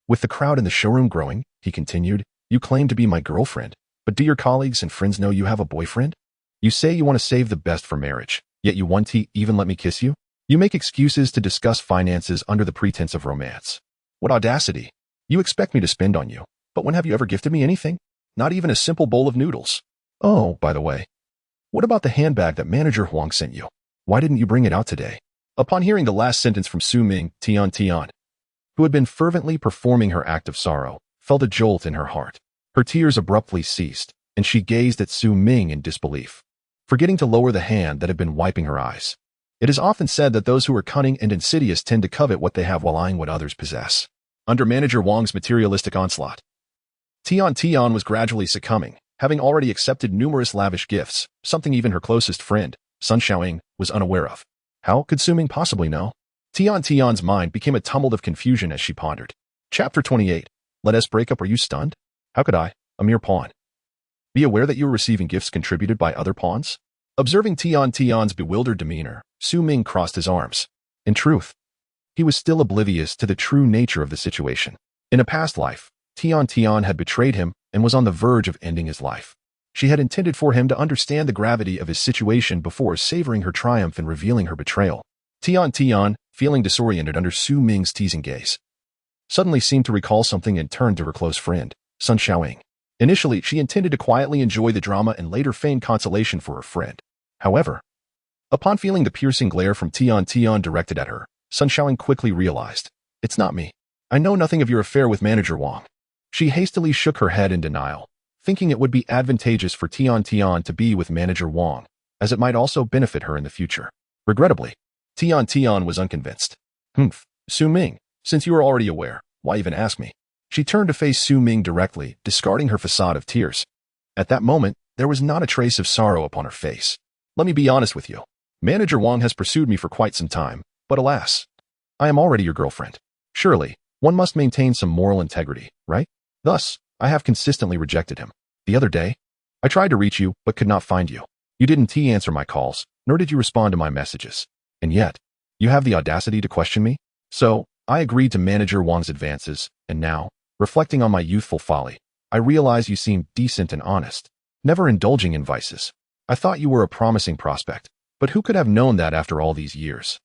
With the crowd in the showroom growing, he continued, you claim to be my girlfriend, but do your colleagues and friends know you have a boyfriend? You say you want to save the best for marriage, yet you won't even let me kiss you? You make excuses to discuss finances under the pretense of romance. What audacity! You expect me to spend on you, but when have you ever gifted me anything? Not even a simple bowl of noodles. Oh, by the way, what about the handbag that Manager Huang sent you? Why didn't you bring it out today? Upon hearing the last sentence from Su Ming, Tian Tian, who had been fervently performing her act of sorrow, felt a jolt in her heart. Her tears abruptly ceased, and she gazed at Su Ming in disbelief, forgetting to lower the hand that had been wiping her eyes. It is often said that those who are cunning and insidious tend to covet what they have while eyeing what others possess. Under Manager Wang's materialistic onslaught, Tian Tian was gradually succumbing, having already accepted numerous lavish gifts, something even her closest friend, Sun Xiaoying, was unaware of. How could Su Ming possibly know? Tian Tian's mind became a tumult of confusion as she pondered. Chapter 28. Let us break up. Are you stunned? How could I, a mere pawn, be aware that you were receiving gifts contributed by other pawns? Observing Tian Tian's bewildered demeanor, Su Ming crossed his arms. In truth, he was still oblivious to the true nature of the situation. In a past life, Tian Tian had betrayed him and was on the verge of ending his life. She had intended for him to understand the gravity of his situation before savoring her triumph and revealing her betrayal. Tian Tian, feeling disoriented under Su Ming's teasing gaze, suddenly seemed to recall something and turned to her close friend, Sun Xiaoying. Initially, she intended to quietly enjoy the drama and later feign consolation for her friend. However, upon feeling the piercing glare from Tian Tian directed at her, Sun Xiaoying quickly realized, it's not me. I know nothing of your affair with Manager Wang. She hastily shook her head in denial, thinking it would be advantageous for Tian Tian to be with Manager Wang, as it might also benefit her in the future. Regrettably, Tian Tian was unconvinced. Su Ming, since you are already aware, why even ask me? She turned to face Su Ming directly, discarding her facade of tears. At that moment, there was not a trace of sorrow upon her face. Let me be honest with you. Manager Wang has pursued me for quite some time, but alas, I am already your girlfriend. Surely, one must maintain some moral integrity, right? Thus, I have consistently rejected him. The other day, I tried to reach you, but could not find you. You didn't answer my calls, nor did you respond to my messages. And yet, you have the audacity to question me? So, I agreed to Manager Wang's advances, and now, reflecting on my youthful folly, I realize you seem decent and honest, never indulging in vices. I thought you were a promising prospect, but who could have known that after all these years?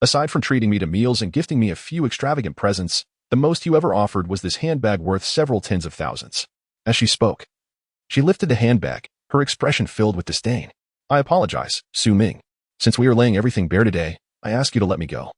Aside from treating me to meals and gifting me a few extravagant presents, the most you ever offered was this handbag worth several tens of thousands. As she spoke, she lifted the handbag, her expression filled with disdain. I apologize, Su Ming. Since we are laying everything bare today, I ask you to let me go.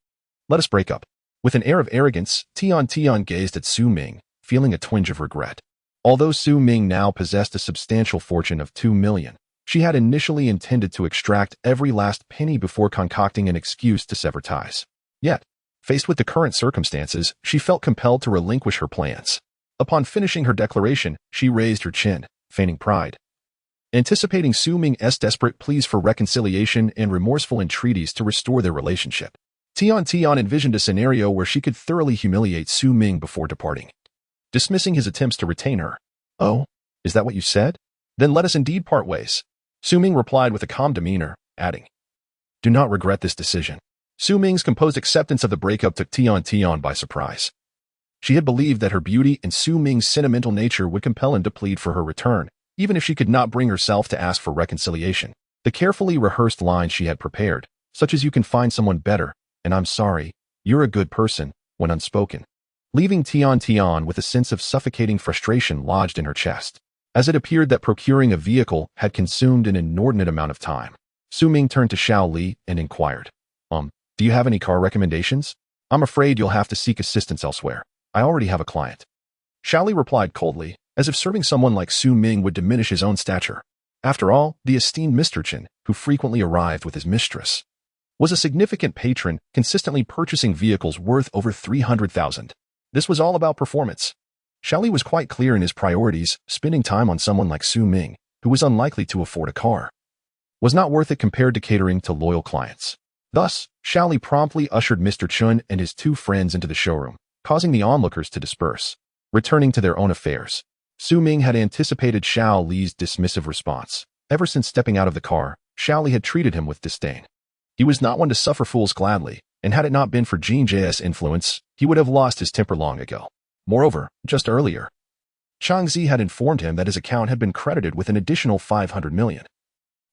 Let us break up. With an air of arrogance, Tian Tian gazed at Su Ming, feeling a twinge of regret. Although Su Ming now possessed a substantial fortune of 2 million, She had initially intended to extract every last penny before concocting an excuse to sever ties. Yet, faced with the current circumstances, she felt compelled to relinquish her plans. Upon finishing her declaration, she raised her chin, feigning pride. Anticipating Su Ming's desperate pleas for reconciliation and remorseful entreaties to restore their relationship, Tian envisioned a scenario where she could thoroughly humiliate Su Ming before departing. Dismissing his attempts to retain her. "Oh, is that what you said? Then let us indeed part ways." Su Ming replied with a calm demeanor, adding, "Do not regret this decision." Su Ming's composed acceptance of the breakup took Tian by surprise. She had believed that her beauty and Su Ming's sentimental nature would compel him to plead for her return, even if she could not bring herself to ask for reconciliation. The carefully rehearsed lines she had prepared, such as "You can find someone better," and "I'm sorry, you're a good person," went unspoken, leaving Tian with a sense of suffocating frustration lodged in her chest. As it appeared that procuring a vehicle had consumed an inordinate amount of time, Su Ming turned to Xiao Li and inquired, "Do you have any car recommendations? I'm afraid you'll have to seek assistance elsewhere. I already have a client." Xiao Li replied coldly, as if serving someone like Su Ming would diminish his own stature. After all, the esteemed Mr. Chen, who frequently arrived with his mistress, was a significant patron, consistently purchasing vehicles worth over 300,000. This was all about performance. Xiao Li was quite clear in his priorities. Spending time on someone like Su Ming, who was unlikely to afford a car, was not worth it compared to catering to loyal clients. Thus, Xiao Li promptly ushered Mr. Chun and his two friends into the showroom, causing the onlookers to disperse. Returning to their own affairs, Su Ming had anticipated Xiao Li's dismissive response. Ever since stepping out of the car, Xiao Li had treated him with disdain. He was not one to suffer fools gladly, and had it not been for Jin Jie's influence, he would have lost his temper long ago. Moreover, just earlier, Chang Zi had informed him that his account had been credited with an additional 500 million.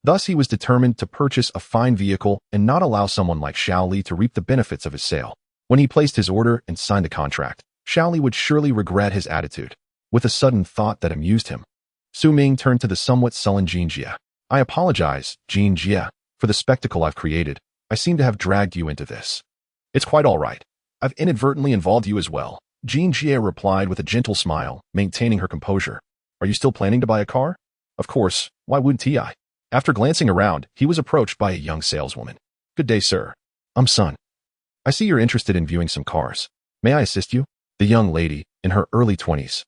Thus, he was determined to purchase a fine vehicle and not allow someone like Xiao Li to reap the benefits of his sale. When he placed his order and signed the contract, Xiao Li would surely regret his attitude. With a sudden thought that amused him, Su Ming turned to the somewhat sullen Jin Jie. "I apologize, Jin Jie, for the spectacle I've created. I seem to have dragged you into this." "It's quite all right. I've inadvertently involved you as well," Jin Jie replied with a gentle smile, maintaining her composure. "Are you still planning to buy a car?" "Of course, why wouldn't I?" After glancing around, he was approached by a young saleswoman. "Good day, sir. I'm Sun. I see you're interested in viewing some cars. May I assist you?" The young lady, in her early 20s,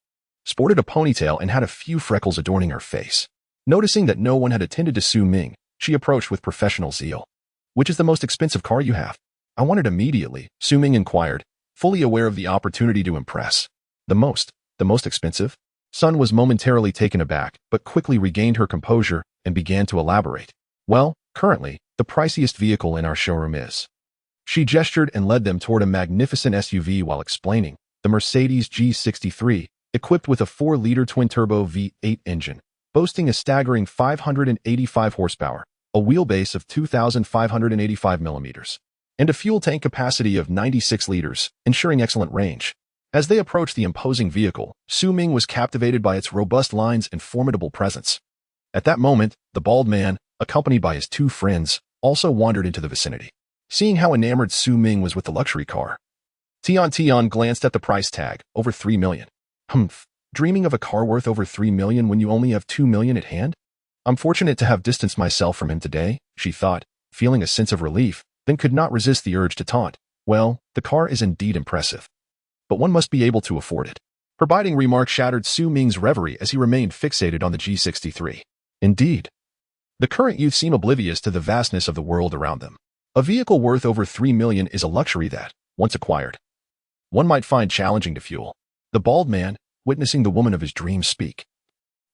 sported a ponytail and had a few freckles adorning her face. Noticing that no one had attended to Su Ming, she approached with professional zeal. "Which is the most expensive car you have?" "I want it immediately," Su Ming inquired, fully aware of the opportunity to impress. The most expensive?" Sun was momentarily taken aback, but quickly regained her composure and began to elaborate. "Well, currently, the priciest vehicle in our showroom is..." She gestured and led them toward a magnificent SUV while explaining, the Mercedes G63, equipped with a 4-liter twin-turbo V8 engine, boasting a staggering 585 horsepower, a wheelbase of 2,585 millimeters, and a fuel tank capacity of 96 liters, ensuring excellent range. As they approached the imposing vehicle, Su Ming was captivated by its robust lines and formidable presence. At that moment, the bald man, accompanied by his two friends, also wandered into the vicinity. Seeing how enamored Su Ming was with the luxury car, Tian glanced at the price tag, over 3 million. Dreaming of a car worth over 3 million when you only have 2 million at hand? I'm fortunate to have distanced myself from him today, she thought, feeling a sense of relief, then could not resist the urge to taunt. Well, the car is indeed impressive, but one must be able to afford it. Her biting remark shattered Su Ming's reverie as he remained fixated on the G63. Indeed, the current youth seem oblivious to the vastness of the world around them. A vehicle worth over 3 million is a luxury that, once acquired, one might find challenging to fuel. The bald man, witnessing the woman of his dreams speak,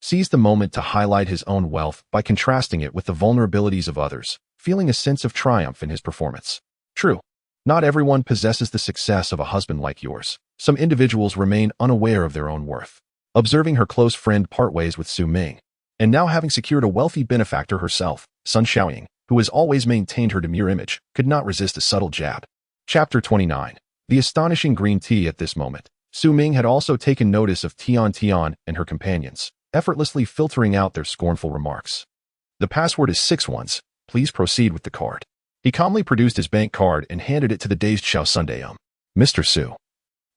seized the moment to highlight his own wealth by contrasting it with the vulnerabilities of others, feeling a sense of triumph in his performance. True, not everyone possesses the success of a husband like yours. Some individuals remain unaware of their own worth. Observing her close friend part ways with Su Ming, and now having secured a wealthy benefactor herself, Sun Xiaoying, who has always maintained her demure image, could not resist a subtle jab. Chapter 29. The astonishing green tea. At this moment, Su Ming had also taken notice of Tian and her companions, effortlessly filtering out their scornful remarks. The password is 6 ones. Please proceed with the card. He calmly produced his bank card and handed it to the dazed Xiao Sunday. Mr. Su,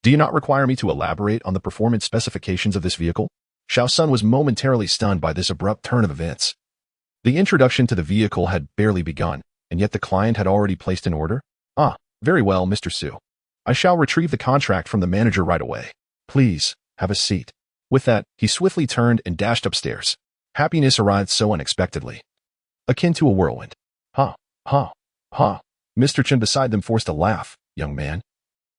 do you not require me to elaborate on the performance specifications of this vehicle? Xiao Sun was momentarily stunned by this abrupt turn of events. The introduction to the vehicle had barely begun, and yet the client had already placed an order. Ah, very well, Mr. Su. I shall retrieve the contract from the manager right away. Please, have a seat. With that, he swiftly turned and dashed upstairs. Happiness arrived so unexpectedly, akin to a whirlwind. Ha, ha, ha. Mr. Chen beside them forced a laugh. Young man,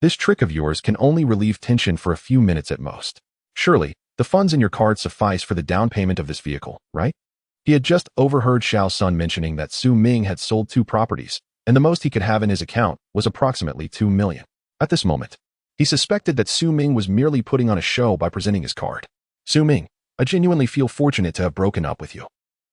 this trick of yours can only relieve tension for a few minutes at most. Surely, the funds in your card suffice for the down payment of this vehicle, right? He had just overheard Xiao Sun mentioning that Su Ming had sold 2 properties, and the most he could have in his account was approximately 2 million. At this moment, he suspected that Su Ming was merely putting on a show by presenting his card. Su Ming, I genuinely feel fortunate to have broken up with you.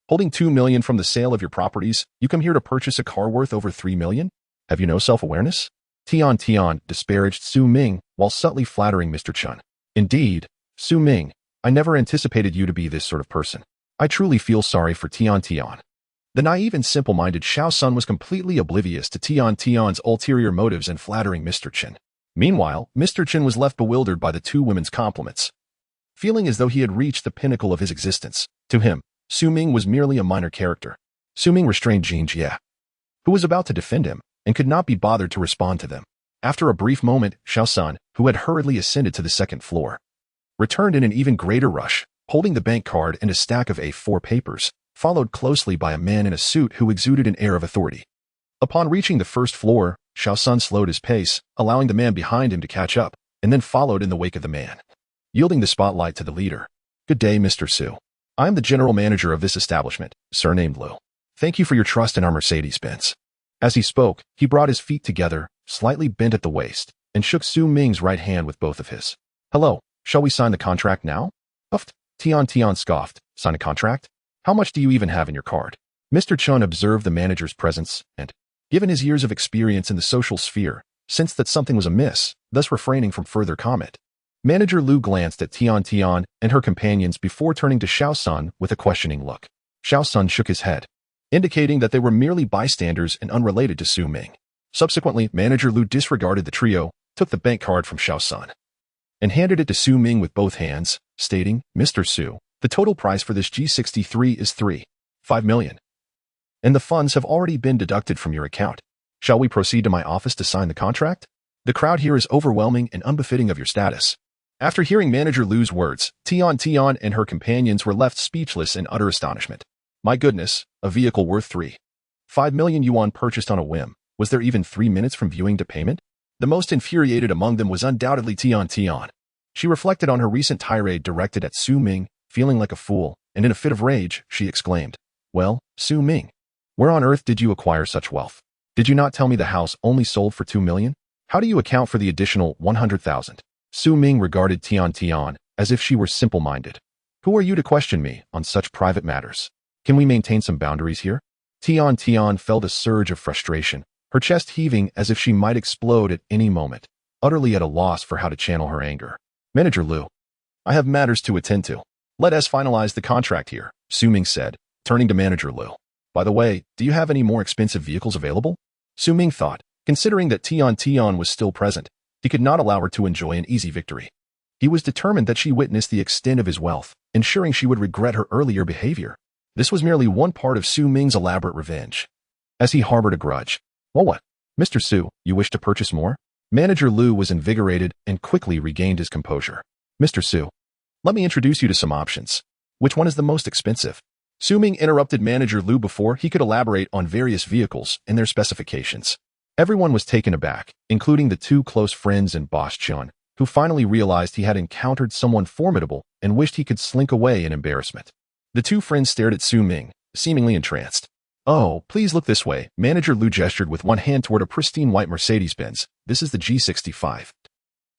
Holding 2 million from the sale of your properties, you come here to purchase a car worth over 3 million? Have you no self-awareness? Tian disparaged Su Ming while subtly flattering Mr. Chen. Indeed, Su Ming, I never anticipated you to be this sort of person. I truly feel sorry for Tian. The naive and simple-minded Xiao Sun was completely oblivious to Tian's ulterior motives in flattering Mr. Chen. Meanwhile, Mr. Chen was left bewildered by the 2 women's compliments, feeling as though he had reached the pinnacle of his existence. To him, Su Ming was merely a minor character. Su Ming restrained Jin Jie, who was about to defend him, and could not be bothered to respond to them. After a brief moment, Xiao Sun, who had hurriedly ascended to the 2nd floor, returned in an even greater rush, holding the bank card and a stack of A4 papers, followed closely by a man in a suit who exuded an air of authority. Upon reaching the 1st floor, Xiao Sun slowed his pace, allowing the man behind him to catch up, and then followed in the wake of the man, yielding the spotlight to the leader. Good day, Mr. Su. I am the general manager of this establishment, surnamed Liu. Thank you for your trust in our Mercedes-Benz. As he spoke, he brought his feet together, slightly bent at the waist, and shook Su Ming's right hand with both of his. Hello, shall we sign the contract now? Puffed. Tian scoffed. Sign a contract? How much do you even have in your card? Mr. Chen observed the manager's presence and, given his years of experience in the social sphere, sensed that something was amiss, thus refraining from further comment. Manager Liu glanced at Tian and her companions before turning to Xiao Sun with a questioning look. Xiao Sun shook his head, indicating that they were merely bystanders and unrelated to Su Ming. Subsequently, Manager Liu disregarded the trio, took the bank card from Xiao Sun, and handed it to Su Ming with both hands, stating, Mr. Su, the total price for this G63 is 3.5 million. And the funds have already been deducted from your account. Shall we proceed to my office to sign the contract? The crowd here is overwhelming and unbefitting of your status. After hearing Manager Liu's words, Tian and her companions were left speechless in utter astonishment. My goodness, a vehicle worth 3.5 million yuan purchased on a whim. Was there even 3 minutes from viewing to payment? The most infuriated among them was undoubtedly Tian. She reflected on her recent tirade directed at Su Ming, feeling like a fool, and in a fit of rage, she exclaimed, Well, Su Ming, where on earth did you acquire such wealth? Did you not tell me the house only sold for 2 million? How do you account for the additional 100,000? Su Ming regarded Tian as if she were simple-minded. Who are you to question me on such private matters? Can we maintain some boundaries here? Tian felt a surge of frustration, her chest heaving as if she might explode at any moment, utterly at a loss for how to channel her anger. Manager Liu, I have matters to attend to. Let us finalize the contract here, Su Ming said, turning to Manager Liu. By the way, do you have any more expensive vehicles available? Su Ming thought, considering that Tian was still present, he could not allow her to enjoy an easy victory. He was determined that she witness the extent of his wealth, ensuring she would regret her earlier behavior. This was merely one part of Su Ming's elaborate revenge, as he harbored a grudge. Well, what? Mr. Su, you wish to purchase more? Manager Liu was invigorated and quickly regained his composure. Mr. Su, let me introduce you to some options. Which one is the most expensive? Su Ming interrupted Manager Liu before he could elaborate on various vehicles and their specifications. Everyone was taken aback, including the 2 close friends and Boss Chun, who finally realized he had encountered someone formidable and wished he could slink away in embarrassment. The 2 friends stared at Su Ming, seemingly entranced. Oh, please look this way. Manager Liu gestured with one hand toward a pristine white Mercedes-Benz. This is the G65.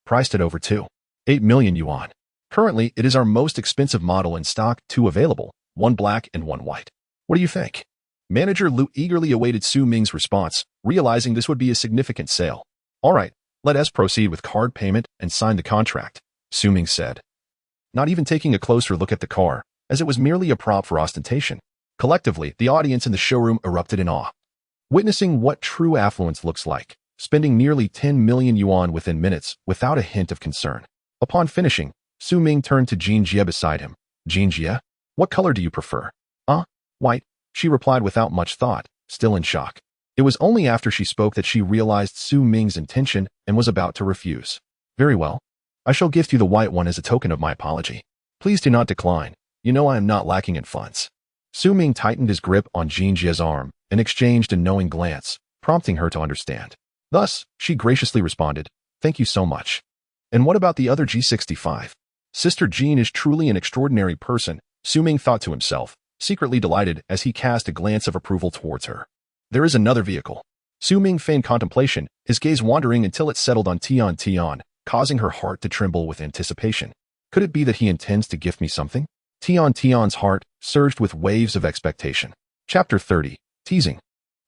Priced at over 2.8 million yuan. Currently, it is our most expensive model in stock, 2 available, 1 black and 1 white. What do you think? Manager Liu eagerly awaited Su Ming's response, realizing this would be a significant sale. All right, let us proceed with card payment and sign the contract, Su Ming said, not even taking a closer look at the car, as it was merely a prop for ostentation. Collectively, the audience in the showroom erupted in awe, witnessing what true affluence looks like, spending nearly 10 million yuan within minutes without a hint of concern. Upon finishing, Su Ming turned to Jin Jie beside him. Jin Jie, what color do you prefer? White. she replied without much thought, still in shock. It was only after she spoke that she realized Su Ming's intention and was about to refuse. Very well. I shall gift you the white one as a token of my apology. Please do not decline. You know I am not lacking in funds. Su Ming tightened his grip on Jin Jie's arm and exchanged a knowing glance, prompting her to understand. Thus, she graciously responded, "Thank you so much. And what about the other G65? Sister Jean is truly an extraordinary person," Su Ming thought to himself, secretly delighted as he cast a glance of approval towards her. There is another vehicle. Su Ming feigned contemplation, his gaze wandering until it settled on Tian Tian, causing her heart to tremble with anticipation. Could it be that he intends to gift me something? Tian Tian's heart surged with waves of expectation. Chapter 30. Teasing.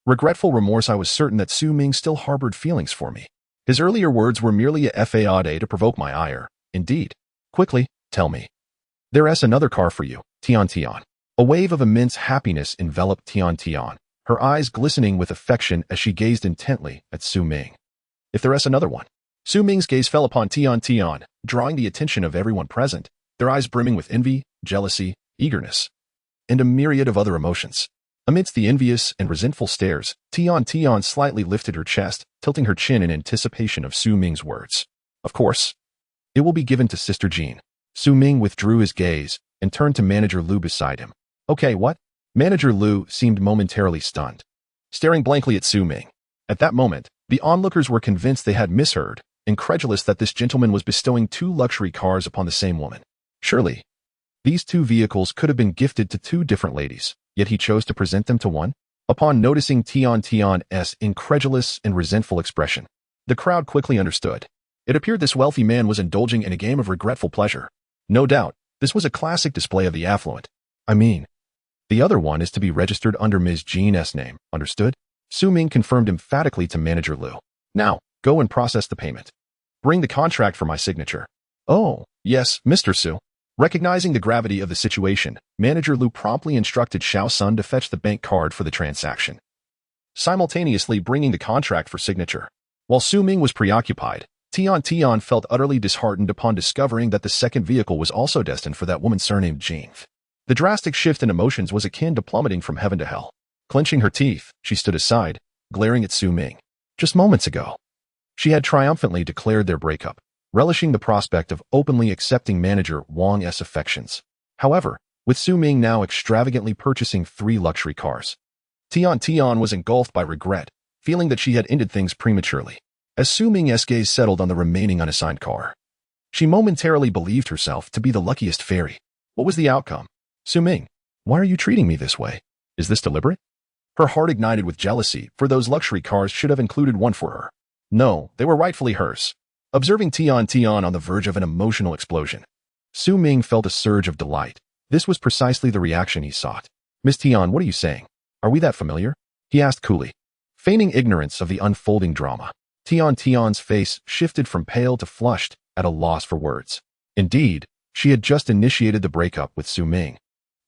Regretful remorse. I was certain that Su Ming still harbored feelings for me. His earlier words were merely a fade to provoke my ire. Indeed. Quickly, tell me. There's another car for you, Tian Tian. A wave of immense happiness enveloped Tian Tian, her eyes glistening with affection as she gazed intently at Su Ming. If there's another one. Su Ming's gaze fell upon Tian Tian, drawing the attention of everyone present, their eyes brimming with envy, jealousy, eagerness, and a myriad of other emotions. Amidst the envious and resentful stares, Tian Tian slightly lifted her chest, tilting her chin in anticipation of Su Ming's words. Of course. It will be given to Sister Jean. Su Ming withdrew his gaze and turned to Manager Lu beside him. Okay, what? Manager Lu seemed momentarily stunned, staring blankly at Su Ming. At that moment, the onlookers were convinced they had misheard, incredulous that this gentleman was bestowing 2 luxury cars upon the same woman. Surely, these 2 vehicles could have been gifted to 2 different ladies, yet he chose to present them to one? Upon noticing Tian Tian's incredulous and resentful expression, the crowd quickly understood. It appeared this wealthy man was indulging in a game of regretful pleasure. No doubt, this was a classic display of the affluent. I mean, the other one is to be registered under Ms. Jean's name, understood? Su Ming confirmed emphatically to Manager Lu. Now, go and process the payment. Bring the contract for my signature. Oh, yes, Mr. Su. Recognizing the gravity of the situation, Manager Lu promptly instructed Xiao Sun to fetch the bank card for the transaction, simultaneously bringing the contract for signature. While Su Ming was preoccupied, Tian Tian felt utterly disheartened upon discovering that the second vehicle was also destined for that woman surnamed Jean. The drastic shift in emotions was akin to plummeting from heaven to hell. Clenching her teeth, she stood aside, glaring at Su Ming. Just moments ago, she had triumphantly declared their breakup, relishing the prospect of openly accepting Manager Wang's affections. However, with Su Ming now extravagantly purchasing 3 luxury cars, Tian Tian was engulfed by regret, feeling that she had ended things prematurely. As Su Ming's gaze settled on the remaining unassigned car, she momentarily believed herself to be the luckiest fairy. What was the outcome? Su Ming, why are you treating me this way? Is this deliberate? Her heart ignited with jealousy, for those luxury cars should have included one for her. No, they were rightfully hers. Observing Tian Tian on the verge of an emotional explosion, Su Ming felt a surge of delight. This was precisely the reaction he sought. Miss Tian, what are you saying? Are we that familiar? He asked coolly, feigning ignorance of the unfolding drama. Tian Tian's face shifted from pale to flushed, at a loss for words. Indeed, she had just initiated the breakup with Su Ming,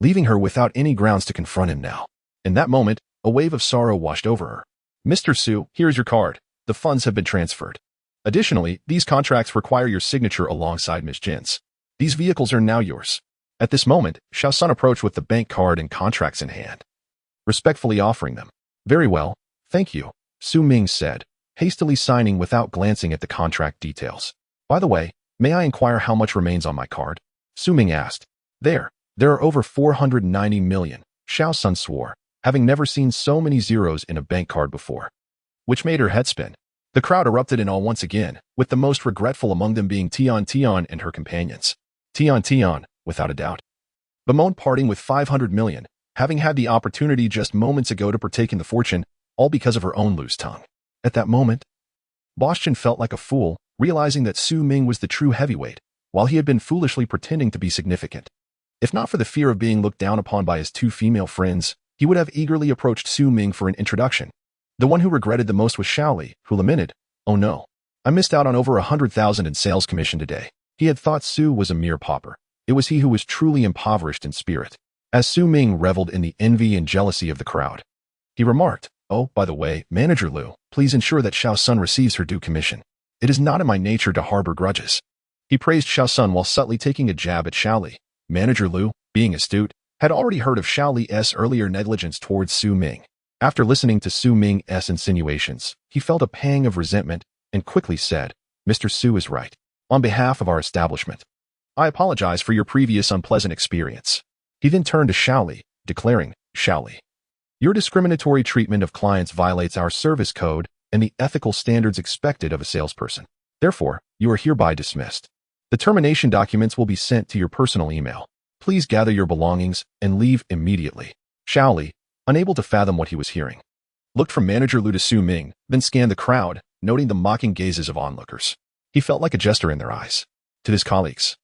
leaving her without any grounds to confront him now. In that moment, a wave of sorrow washed over her. Mr. Su, here's your card. The funds have been transferred. Additionally, these contracts require your signature alongside Ms. Jin's. These vehicles are now yours. At this moment, Xiao Sun approached with the bank card and contracts in hand, respectfully offering them. Very well, thank you, Su Ming said, hastily signing without glancing at the contract details. By the way, may I inquire how much remains on my card? Su Ming asked. There are over 490 million, Xiao Sun swore, having never seen so many zeros in a bank card before, which made her head spin. The crowd erupted in awe once again, with the most regretful among them being Tian Tian and her companions. Tian Tian, without a doubt, bemoaned parting with 500 million, having had the opportunity just moments ago to partake in the fortune, all because of her own loose tongue. At that moment, Boschan felt like a fool, realizing that Su Ming was the true heavyweight, while he had been foolishly pretending to be significant. If not for the fear of being looked down upon by his 2 female friends, he would have eagerly approached Su Ming for an introduction. The one who regretted the most was Xiaoli, who lamented, "Oh no, I missed out on over 100,000 in sales commission today." He had thought Su was a mere pauper. It was he who was truly impoverished in spirit. As Su Ming reveled in the envy and jealousy of the crowd, he remarked, "Oh, by the way, Manager Lu, please ensure that Xiao Sun receives her due commission. It is not in my nature to harbor grudges." He praised Xiao Sun while subtly taking a jab at Xiaoli. Manager Lu, being astute, had already heard of Xiao Li's earlier negligence towards Su Ming. After listening to Su Ming's insinuations, he felt a pang of resentment and quickly said, "Mr. Su is right. On behalf of our establishment, I apologize for your previous unpleasant experience." He then turned to Xiao Li, declaring, "Xiao Li, your discriminatory treatment of clients violates our service code and the ethical standards expected of a salesperson. Therefore, you are hereby dismissed. The termination documents will be sent to your personal email. Please gather your belongings and leave immediately." Xiao Li, unable to fathom what he was hearing, looked from Manager Lu to Su Ming, then scanned the crowd, noting the mocking gazes of onlookers. He felt like a jester in their eyes. To his colleagues,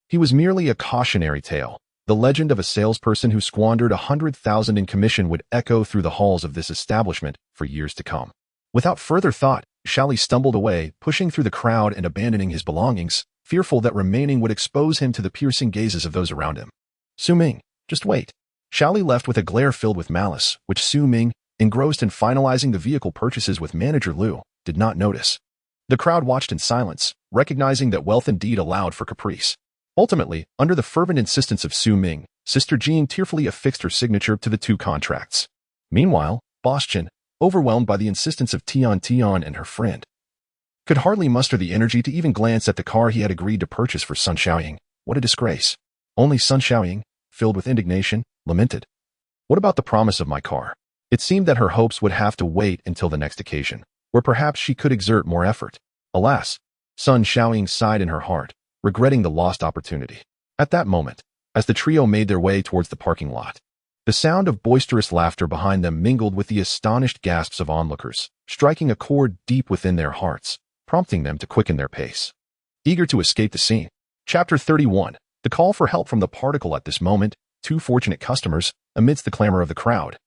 he was merely a cautionary tale. The legend of a salesperson who squandered 100,000 in commission would echo through the halls of this establishment for years to come. Without further thought, Xiao Li stumbled away, pushing through the crowd and abandoning his belongings, fearful that remaining would expose him to the piercing gazes of those around him. "Su Ming, just wait." Xiao Li left with a glare filled with malice, which Su Ming, engrossed in finalizing the vehicle purchases with Manager Lu, did not notice. The crowd watched in silence, recognizing that wealth indeed allowed for caprice. Ultimately, under the fervent insistence of Su Ming, Sister Jean tearfully affixed her signature to the 2 contracts. Meanwhile, Boss Chen, overwhelmed by the insistence of Tian and her friend, could hardly muster the energy to even glance at the car he had agreed to purchase for Sun Xiaoying. What a disgrace. Only Sun Xiaoying, filled with indignation, lamented. What about the promise of my car? It seemed that her hopes would have to wait until the next occasion, where perhaps she could exert more effort. Alas, Sun Xiaoying sighed in her heart, regretting the lost opportunity. At that moment, as the trio made their way towards the parking lot, the sound of boisterous laughter behind them mingled with the astonished gasps of onlookers, striking a chord deep within their hearts, prompting them to quicken their pace, eager to escape the scene. Chapter 31. The call for help from the particle. At this moment, 2 fortunate customers, amidst the clamor of the crowd,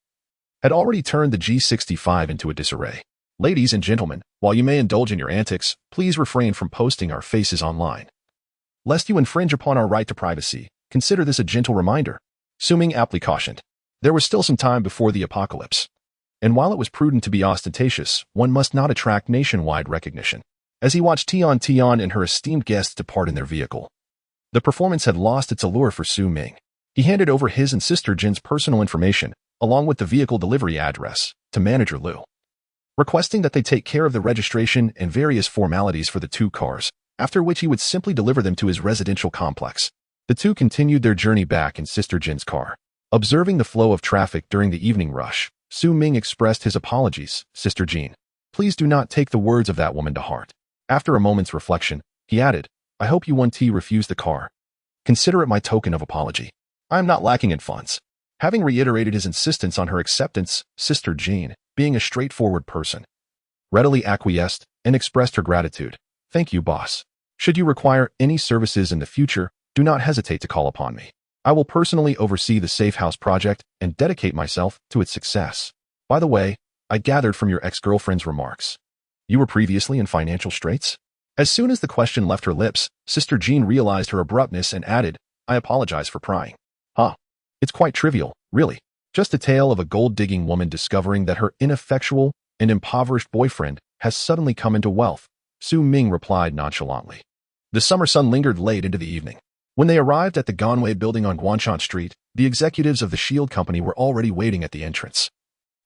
had already turned the G65 into a disarray. "Ladies and gentlemen, while you may indulge in your antics, please refrain from posting our faces online. Lest you infringe upon our right to privacy, consider this a gentle reminder," Su Ming aptly cautioned. There was still some time before the apocalypse, and while it was prudent to be ostentatious, one must not attract nationwide recognition. As he watched Tian and her esteemed guests depart in their vehicle, the performance had lost its allure for Su Ming. He handed over his and Sister Jin's personal information, along with the vehicle delivery address, to Manager Lu, requesting that they take care of the registration and various formalities for the 2 cars, after which he would simply deliver them to his residential complex. The 2 continued their journey back in Sister Jin's car. Observing the flow of traffic during the evening rush, Su Ming expressed his apologies. "Sister Jean, please do not take the words of that woman to heart." After a moment's reflection, he added, "I hope you 1T refuse the car. Consider it my token of apology. I am not lacking in funds." Having reiterated his insistence on her acceptance, Sister Jean, being a straightforward person, readily acquiesced and expressed her gratitude. "Thank you, boss. Should you require any services in the future, do not hesitate to call upon me. I will personally oversee the Safehouse project and dedicate myself to its success. By the way, I gathered from your ex-girlfriend's remarks, you were previously in financial straits?" As soon as the question left her lips, Sister Jean realized her abruptness and added, "I apologize for prying." "Huh. It's quite trivial, really. Just a tale of a gold-digging woman discovering that her ineffectual and impoverished boyfriend has suddenly come into wealth," Su Ming replied nonchalantly. The summer sun lingered late into the evening. When they arrived at the Ganwei building on Guanshan Street, the executives of the Shield Company were already waiting at the entrance,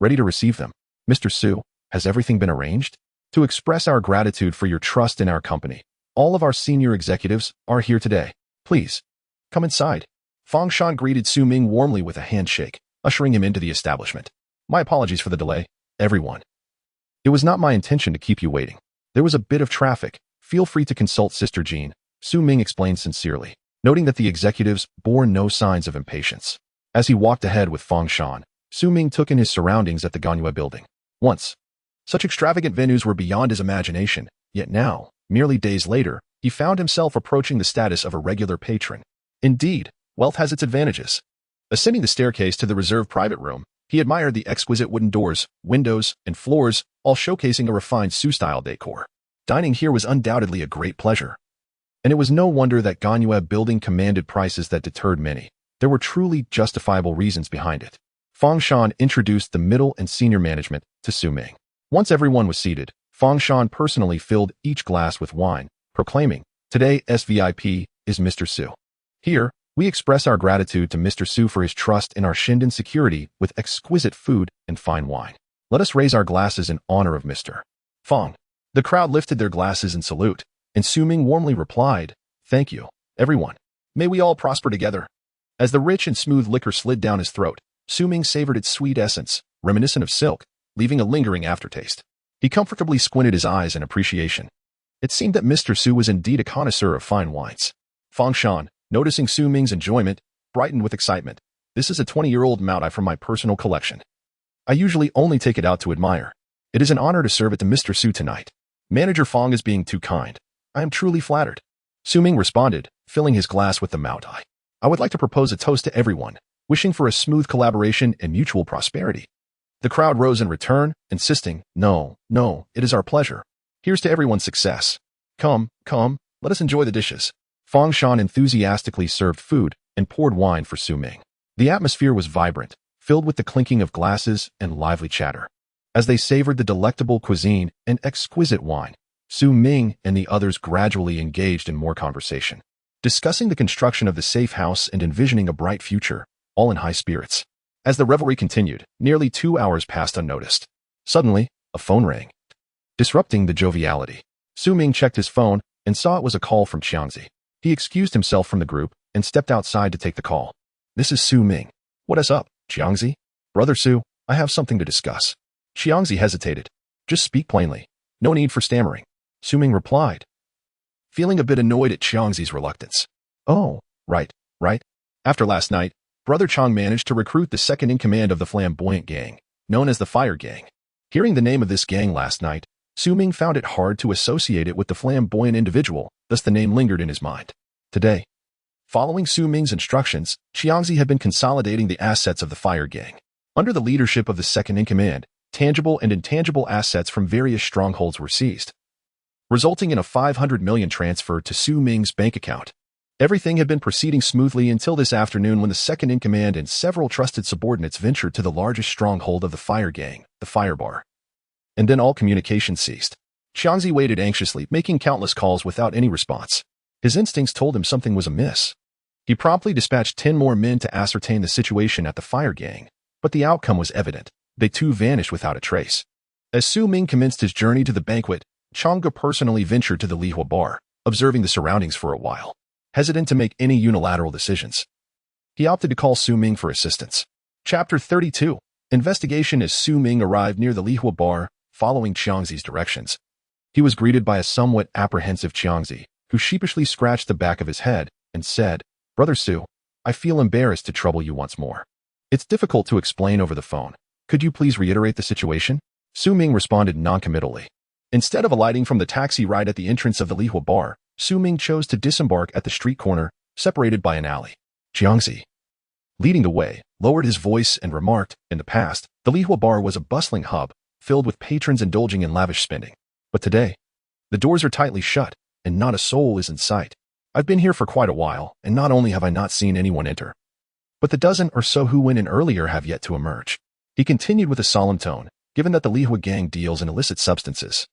ready to receive them. "Mr. Su, has everything been arranged? To express our gratitude for your trust in our company, all of our senior executives are here today. Please, come inside." Fang Shan greeted Su Ming warmly with a handshake, ushering him into the establishment. "My apologies for the delay, everyone. It was not my intention to keep you waiting. There was a bit of traffic. Feel free to consult Sister Jean," Su Ming explained sincerely, noting that the executives bore no signs of impatience. As he walked ahead with Fang Shan, Su Ming took in his surroundings at the Ganwei building. Once, such extravagant venues were beyond his imagination, yet now, merely days later, he found himself approaching the status of a regular patron. Indeed, wealth has its advantages. Ascending the staircase to the reserved private room, he admired the exquisite wooden doors, windows, and floors, all showcasing a refined Su-style decor. Dining here was undoubtedly a great pleasure, and it was no wonder that Ganwei building commanded prices that deterred many. There were truly justifiable reasons behind it. Fang Shan introduced the middle and senior management to Su Ming. Once everyone was seated, Fang Shan personally filled each glass with wine, proclaiming, "Today's VIP is Mr. Su. Here, We express our gratitude to Mr. Su for his trust in our Shindan security with exquisite food and fine wine. Let us raise our glasses in honor of Mr. Fong. The crowd lifted their glasses in salute, and Su Ming warmly replied, "Thank you, everyone. May we all prosper together." As the rich and smooth liquor slid down his throat, Su Ming savored its sweet essence, reminiscent of silk, leaving a lingering aftertaste. He comfortably squinted his eyes in appreciation. It seemed that Mr. Su was indeed a connoisseur of fine wines. Fang Shan, noticing Su Ming's enjoyment, brightened with excitement. "This is a 20-year-old Maotai from my personal collection. I usually only take it out to admire. It is an honor to serve it to Mr. Su tonight. Manager Fong is being too kind. I am truly flattered." Su Ming responded, filling his glass with the Maotai. "I would like to propose a toast to everyone, wishing for a smooth collaboration and mutual prosperity." The crowd rose in return, insisting, "No, it is our pleasure. Here's to everyone's success. Come, let us enjoy the dishes." Fang Shan enthusiastically served food and poured wine for Su Ming. The atmosphere was vibrant, filled with the clinking of glasses and lively chatter. As they savored the delectable cuisine and exquisite wine, Su Ming and the others gradually engaged in more conversation, discussing the construction of the safe house and envisioning a bright future, all in high spirits. As the revelry continued, nearly 2 hours passed unnoticed. Suddenly, a phone rang, disrupting the joviality. Su Ming checked his phone and saw it was a call from Xiangzi. He excused himself from the group and stepped outside to take the call. "This is Su Ming. What is up, Xiangzi?" "Brother Su, I have something to discuss." Xiangzi hesitated. "Just speak plainly. No need for stammering," Su Ming replied, feeling a bit annoyed at Xiangzi's reluctance. "Oh, right. After last night, Brother Chang managed to recruit the second-in-command of the flamboyant gang, known as the Fire Gang. Hearing the name of this gang last night, Su Ming found it hard to associate it with the flamboyant individual, thus the name lingered in his mind. Today, following Su Ming's instructions, Xiangzi had been consolidating the assets of the Fire Gang. Under the leadership of the second-in-command, tangible and intangible assets from various strongholds were seized, resulting in a 500 million transfer to Su Ming's bank account. Everything had been proceeding smoothly until this afternoon when the second-in-command and several trusted subordinates ventured to the largest stronghold of the Fire Gang, the Fire Bar. And then all communication ceased. Xiangzi waited anxiously, making countless calls without any response. His instincts told him something was amiss. He promptly dispatched 10 more men to ascertain the situation at the Fire Gang, but the outcome was evident. They too vanished without a trace. As Su Ming commenced his journey to the banquet, Chang'e personally ventured to the Lihua Bar, observing the surroundings for a while. Hesitant to make any unilateral decisions, he opted to call Su Ming for assistance. Chapter 32. Investigation. As Su Ming arrived near the Lihua Bar, following Xiangzi's directions, he was greeted by a somewhat apprehensive Xiangzi, who sheepishly scratched the back of his head and said, "Brother Su, I feel embarrassed to trouble you once more. It's difficult to explain over the phone. Could you please reiterate the situation?" Su Ming responded noncommittally. Instead of alighting from the taxi right at the entrance of the Lihua Bar, Su Ming chose to disembark at the street corner, separated by an alley. Xiangzi, leading the way, lowered his voice and remarked, "In the past, the Lihua Bar was a bustling hub, filled with patrons indulging in lavish spending. But today, the doors are tightly shut, and not a soul is in sight. I've been here for quite a while, and not only have I not seen anyone enter, but the dozen or so who went in earlier have yet to emerge." He continued with a solemn tone, "Given that the Lihua Gang deals in illicit substances,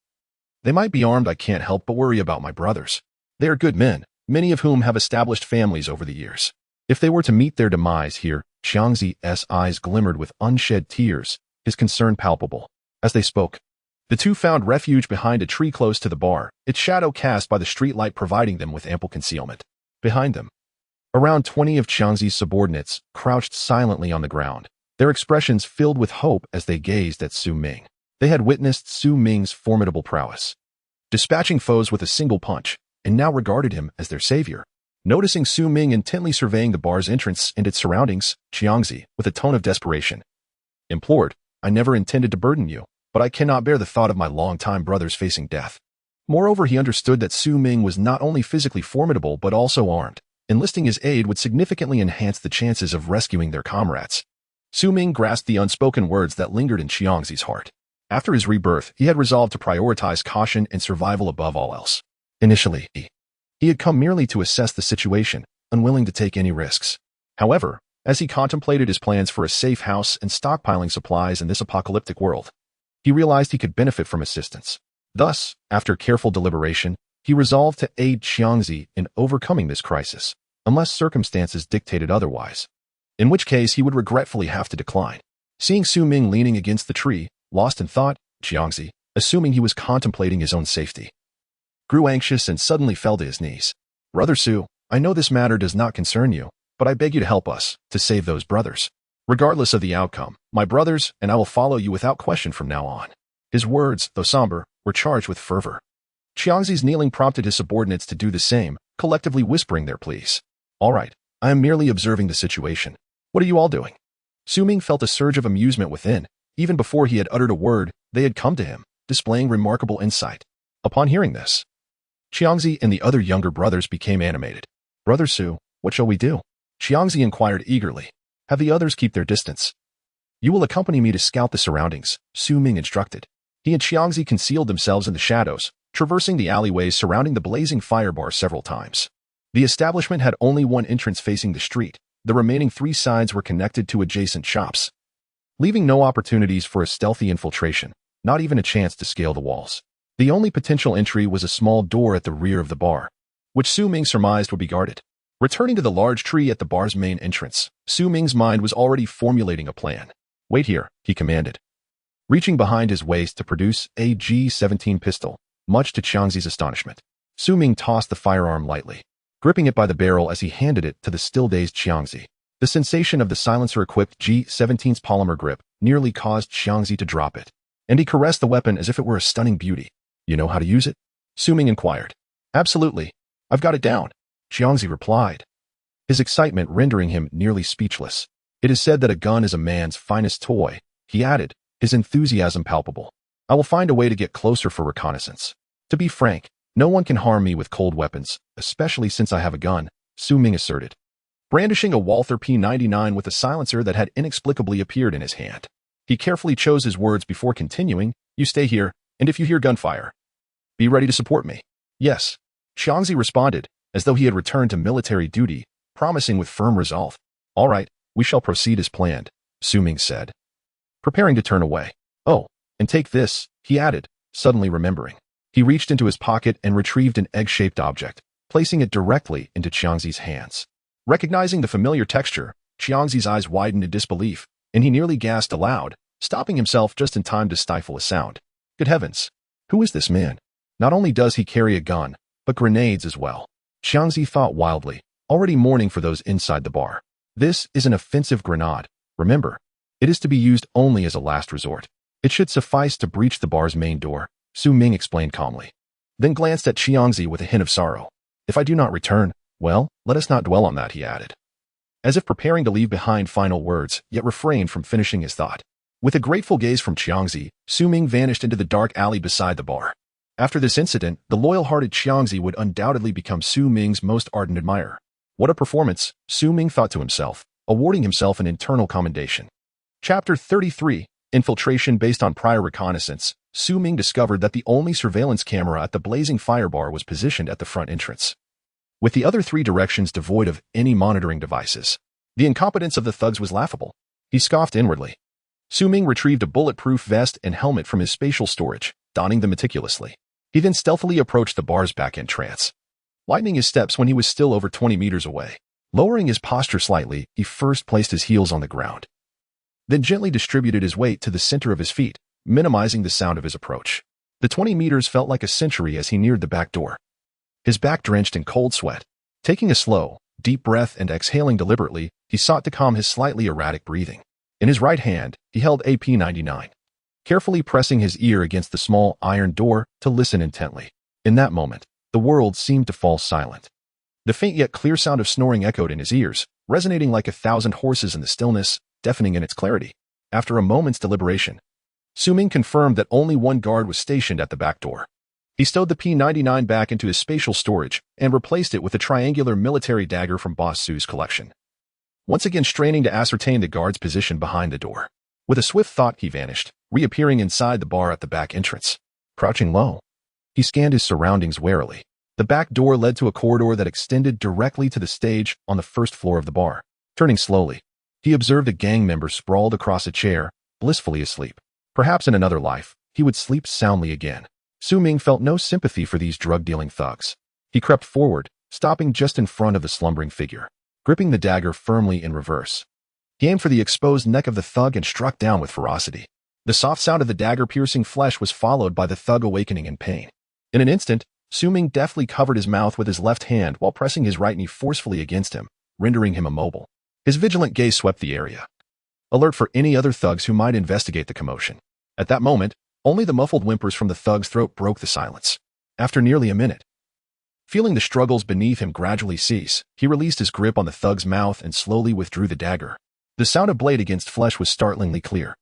they might be armed. I can't help but worry about my brothers. They are good men, many of whom have established families over the years. If they were to meet their demise here," Xiangzi's eyes glimmered with unshed tears, his concern palpable. As they spoke, the two found refuge behind a tree close to the bar, its shadow cast by the streetlight providing them with ample concealment. Behind them, around 20 of Xiangzi's subordinates crouched silently on the ground, their expressions filled with hope as they gazed at Su Ming. They had witnessed Su Ming's formidable prowess, dispatching foes with a single punch, and now regarded him as their savior. Noticing Su Ming intently surveying the bar's entrance and its surroundings, Xiangzi, with a tone of desperation, implored, "I never intended to burden you, but I cannot bear the thought of my longtime brothers facing death." Moreover, he understood that Su Ming was not only physically formidable but also armed. Enlisting his aid would significantly enhance the chances of rescuing their comrades. Su Ming grasped the unspoken words that lingered in Xiangzi's heart. After his rebirth, he had resolved to prioritize caution and survival above all else. Initially, he had come merely to assess the situation, unwilling to take any risks. However, as he contemplated his plans for a safe house and stockpiling supplies in this apocalyptic world, he realized he could benefit from assistance. Thus, after careful deliberation, he resolved to aid Xiangzi in overcoming this crisis. unless circumstances dictated otherwise, in which case he would regretfully have to decline. Seeing Su Ming leaning against the tree, lost in thought, Xiangzi, assuming he was contemplating his own safety, grew anxious and suddenly fell to his knees. Brother Su, I know this matter does not concern you, but I beg you to help us, to save those brothers. Regardless of the outcome, my brothers, and I will follow you without question from now on. His words, though somber, were charged with fervor. Xiangzi's kneeling prompted his subordinates to do the same, collectively whispering their pleas. All right, I am merely observing the situation. What are you all doing? Su Ming felt a surge of amusement within. Even before he had uttered a word, they had come to him, displaying remarkable insight. Upon hearing this, Xiangzi and the other younger brothers became animated. Brother Su, what shall we do? Xiangzi inquired eagerly. Have the others keep their distance. You will accompany me to scout the surroundings, Su Ming instructed. He and Xiangzi concealed themselves in the shadows, traversing the alleyways surrounding the blazing fire bar several times. The establishment had only one entrance facing the street. The remaining 3 sides were connected to adjacent shops, leaving no opportunities for a stealthy infiltration, not even a chance to scale the walls. The only potential entry was a small door at the rear of the bar, which Su Ming surmised would be guarded. Returning to the large tree at the bar's main entrance, Su Ming's mind was already formulating a plan. Wait here, he commanded, reaching behind his waist to produce a G-17 pistol. Much to Xiangzi's astonishment, Su Ming tossed the firearm lightly, gripping it by the barrel as he handed it to the still-dazed Xiangzi. The sensation of the silencer-equipped G-17's polymer grip nearly caused Xiangzi to drop it, and he caressed the weapon as if it were a stunning beauty. You know how to use it? Su Ming inquired. Absolutely. I've got it down, Xiangzi replied, his excitement rendering him nearly speechless. It is said that a gun is a man's finest toy, he added, his enthusiasm palpable. I will find a way to get closer for reconnaissance. To be frank, no one can harm me with cold weapons, especially since I have a gun, Su Ming asserted, brandishing a Walther P99 with a silencer that had inexplicably appeared in his hand. He carefully chose his words before continuing. You stay here, and if you hear gunfire, be ready to support me. Yes, Xiangzi responded, as though he had returned to military duty, promising with firm resolve. All right, we shall proceed as planned, Su Ming said, preparing to turn away. Oh, and take this, he added, suddenly remembering. He reached into his pocket and retrieved an egg-shaped object, placing it directly into Xiangzi's hands. Recognizing the familiar texture, Xiangzi's eyes widened in disbelief, and he nearly gasped aloud, stopping himself just in time to stifle a sound. Good heavens! Who is this man? Not only does he carry a gun, but grenades as well. Xiangzi thought wildly, already mourning for those inside the bar. This is an offensive grenade. Remember, it is to be used only as a last resort. It should suffice to breach the bar's main door, Su Ming explained calmly, then glanced at Xiangzi with a hint of sorrow. If I do not return, well, let us not dwell on that, he added, as if preparing to leave behind final words, yet refrained from finishing his thought. With a grateful gaze from Xiangzi, Su Ming vanished into the dark alley beside the bar. After this incident, the loyal-hearted Xiangzi would undoubtedly become Su Ming's most ardent admirer. What a performance, Su Ming thought to himself, awarding himself an internal commendation. Chapter 33, Infiltration based on prior reconnaissance. Su Ming discovered that the only surveillance camera at the blazing fire bar was positioned at the front entrance, with the other 3 directions devoid of any monitoring devices. The incompetence of the thugs was laughable. He scoffed inwardly. Su Ming retrieved a bulletproof vest and helmet from his spatial storage, donning them meticulously. He then stealthily approached the bar's back entrance, lightening his steps when he was still over 20 meters away. Lowering his posture slightly, he first placed his heels on the ground, then gently distributed his weight to the center of his feet, minimizing the sound of his approach. The 20 meters felt like a century as he neared the back door, his back drenched in cold sweat. Taking a slow, deep breath and exhaling deliberately, he sought to calm his slightly erratic breathing. In his right hand, he held a P99, carefully pressing his ear against the small iron door to listen intently. In that moment, the world seemed to fall silent. The faint yet clear sound of snoring echoed in his ears, resonating like 1,000 horses in the stillness, deafening in its clarity. After a moment's deliberation, Su Ming confirmed that only one guard was stationed at the back door. He stowed the P99 back into his spatial storage and replaced it with a triangular military dagger from Boss Su's collection, once again straining to ascertain the guard's position behind the door. With a swift thought, he vanished, reappearing inside the bar at the back entrance. Crouching low, he scanned his surroundings warily. The back door led to a corridor that extended directly to the stage on the first floor of the bar. Turning slowly, he observed a gang member sprawled across a chair, blissfully asleep. Perhaps in another life, he would sleep soundly again. Su Ming felt no sympathy for these drug-dealing thugs. He crept forward, stopping just in front of the slumbering figure, gripping the dagger firmly in reverse. He aimed for the exposed neck of the thug and struck down with ferocity. The soft sound of the dagger piercing flesh was followed by the thug awakening in pain. In an instant, Ming deftly covered his mouth with his left hand while pressing his right knee forcefully against him, rendering him immobile. His vigilant gaze swept the area, alert for any other thugs who might investigate the commotion. At that moment, only the muffled whimpers from the thug's throat broke the silence. After nearly a minute, feeling the struggles beneath him gradually cease, he released his grip on the thug's mouth and slowly withdrew the dagger. The sound of blade against flesh was startlingly clear.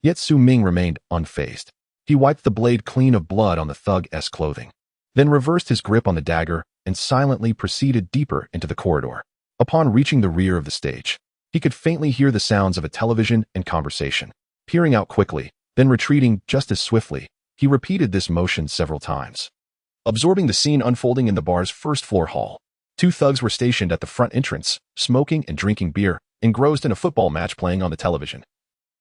Yet Ming remained unfazed. He wiped the blade clean of blood on the thug's clothing, then reversed his grip on the dagger and silently proceeded deeper into the corridor. Upon reaching the rear of the stage, he could faintly hear the sounds of a television and conversation. Peering out quickly, then retreating just as swiftly, he repeated this motion several times. Absorbing the scene unfolding in the bar's first-floor hall, two thugs were stationed at the front entrance, smoking and drinking beer, engrossed in a football match playing on the television,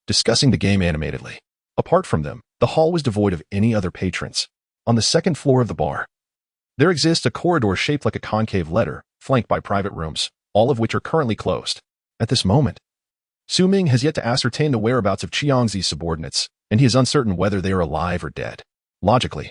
discussing the game animatedly. Apart from them, the hall was devoid of any other patrons. On the second floor of the bar, there exists a corridor shaped like a concave letter, flanked by private rooms, all of which are currently closed. At this moment, Ming has yet to ascertain the whereabouts of Qiangzi's subordinates, and he is uncertain whether they are alive or dead. Logically,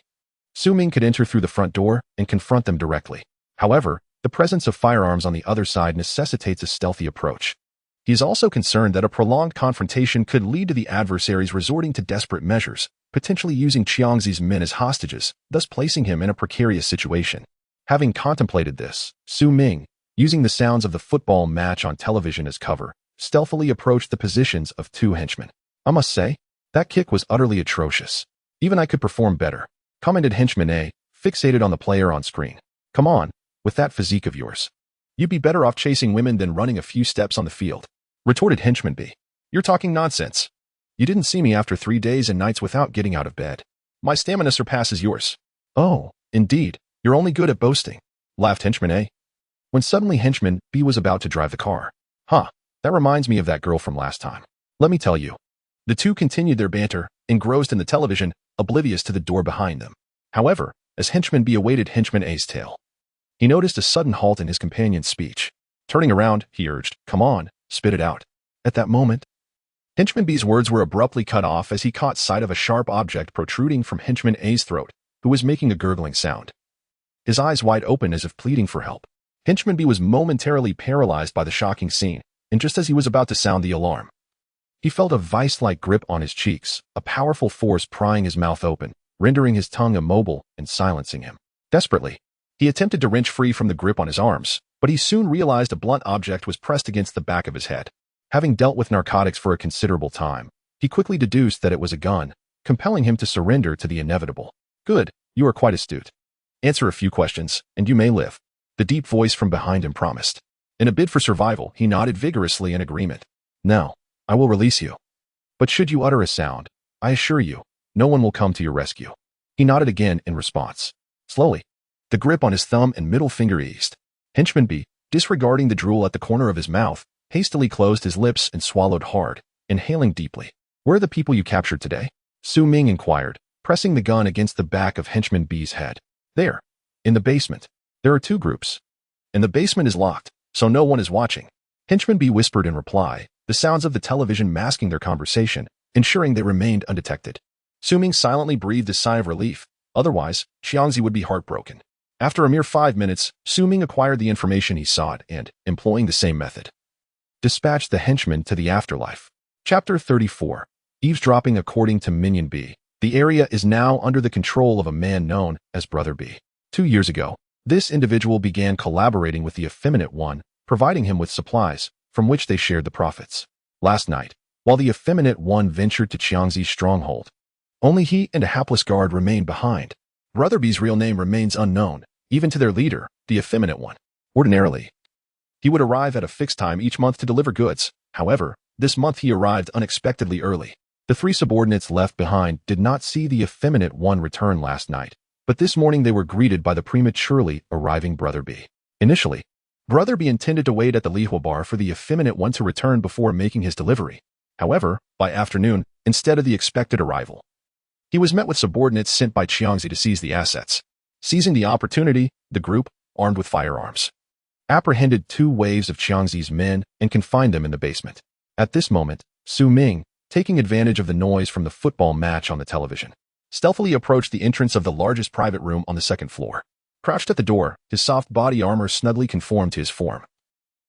Ming could enter through the front door and confront them directly. However, the presence of firearms on the other side necessitates a stealthy approach. He is also concerned that a prolonged confrontation could lead to the adversaries resorting to desperate measures, potentially using Qiangzi's men as hostages, thus placing him in a precarious situation. Having contemplated this, Ming, using the sounds of the football match on television as cover, stealthily approached the positions of two henchmen. "I must say, that kick was utterly atrocious. Even I could perform better," commented henchman A, fixated on the player on screen. "Come on, with that physique of yours, you'd be better off chasing women than running a few steps on the field," retorted henchman B. "You're talking nonsense. You didn't see me after 3 days and nights without getting out of bed. My stamina surpasses yours." "Oh, indeed, you're only good at boasting," laughed henchman A, when suddenly henchman B was about to drive the car. "Huh, that reminds me of that girl from last time. Let me tell you." The two continued their banter, engrossed in the television, oblivious to the door behind them. However, as henchman B awaited henchman A's tale, he noticed a sudden halt in his companion's speech. Turning around, he urged, "Come on, spit it out." At that moment, henchman B's words were abruptly cut off as he caught sight of a sharp object protruding from henchman A's throat, who was making a gurgling sound, his eyes wide open as if pleading for help. Henchman B was momentarily paralyzed by the shocking scene, and just as he was about to sound the alarm, he felt a vice-like grip on his cheeks, a powerful force prying his mouth open, rendering his tongue immobile and silencing him. Desperately, he attempted to wrench free from the grip on his arms, but he soon realized a blunt object was pressed against the back of his head. Having dealt with narcotics for a considerable time, he quickly deduced that it was a gun, compelling him to surrender to the inevitable. "Good, you are quite astute. Answer a few questions, and you may live," the deep voice from behind him promised. In a bid for survival, he nodded vigorously in agreement. "Now, I will release you. But should you utter a sound, I assure you, no one will come to your rescue." He nodded again in response. Slowly, the grip on his thumb and middle finger eased. Henchman B, disregarding the drool at the corner of his mouth, hastily closed his lips and swallowed hard, inhaling deeply. "Where are the people you captured today?" Ming inquired, pressing the gun against the back of henchman B's head. "There, in the basement. There are 2 groups. And the basement is locked, so no one is watching," henchman B whispered in reply, the sounds of the television masking their conversation, ensuring they remained undetected. Ming silently breathed a sigh of relief. Otherwise, Qiangzi would be heartbroken. After a mere 5 minutes, Ming acquired the information he sought and, employing the same method, dispatched the henchman to the afterlife. Chapter 34. Eavesdropping. According to Minion B, the area is now under the control of a man known as Brother B. 2 years ago, this individual began collaborating with the effeminate one, providing him with supplies, from which they shared the profits. Last night, while the effeminate one ventured to Qiangzi's stronghold, only he and a hapless guard remained behind. Brother B's real name remains unknown, even to their leader, the effeminate one. Ordinarily, he would arrive at a fixed time each month to deliver goods. However, this month he arrived unexpectedly early. The 3 subordinates left behind did not see the effeminate one return last night, but this morning they were greeted by the prematurely arriving Brother B. Initially, Brother B intended to wait at the Lihua bar for the effeminate one to return before making his delivery. However, by afternoon, instead of the expected arrival, he was met with subordinates sent by Qiangzi to seize the assets. Seizing the opportunity, the group, armed with firearms, apprehended 2 waves of Qiangzi's men and confined them in the basement. At this moment, Su Ming, taking advantage of the noise from the football match on the television, stealthily approached the entrance of the largest private room on the 2nd floor. Crouched at the door, his soft body armor snugly conformed to his form,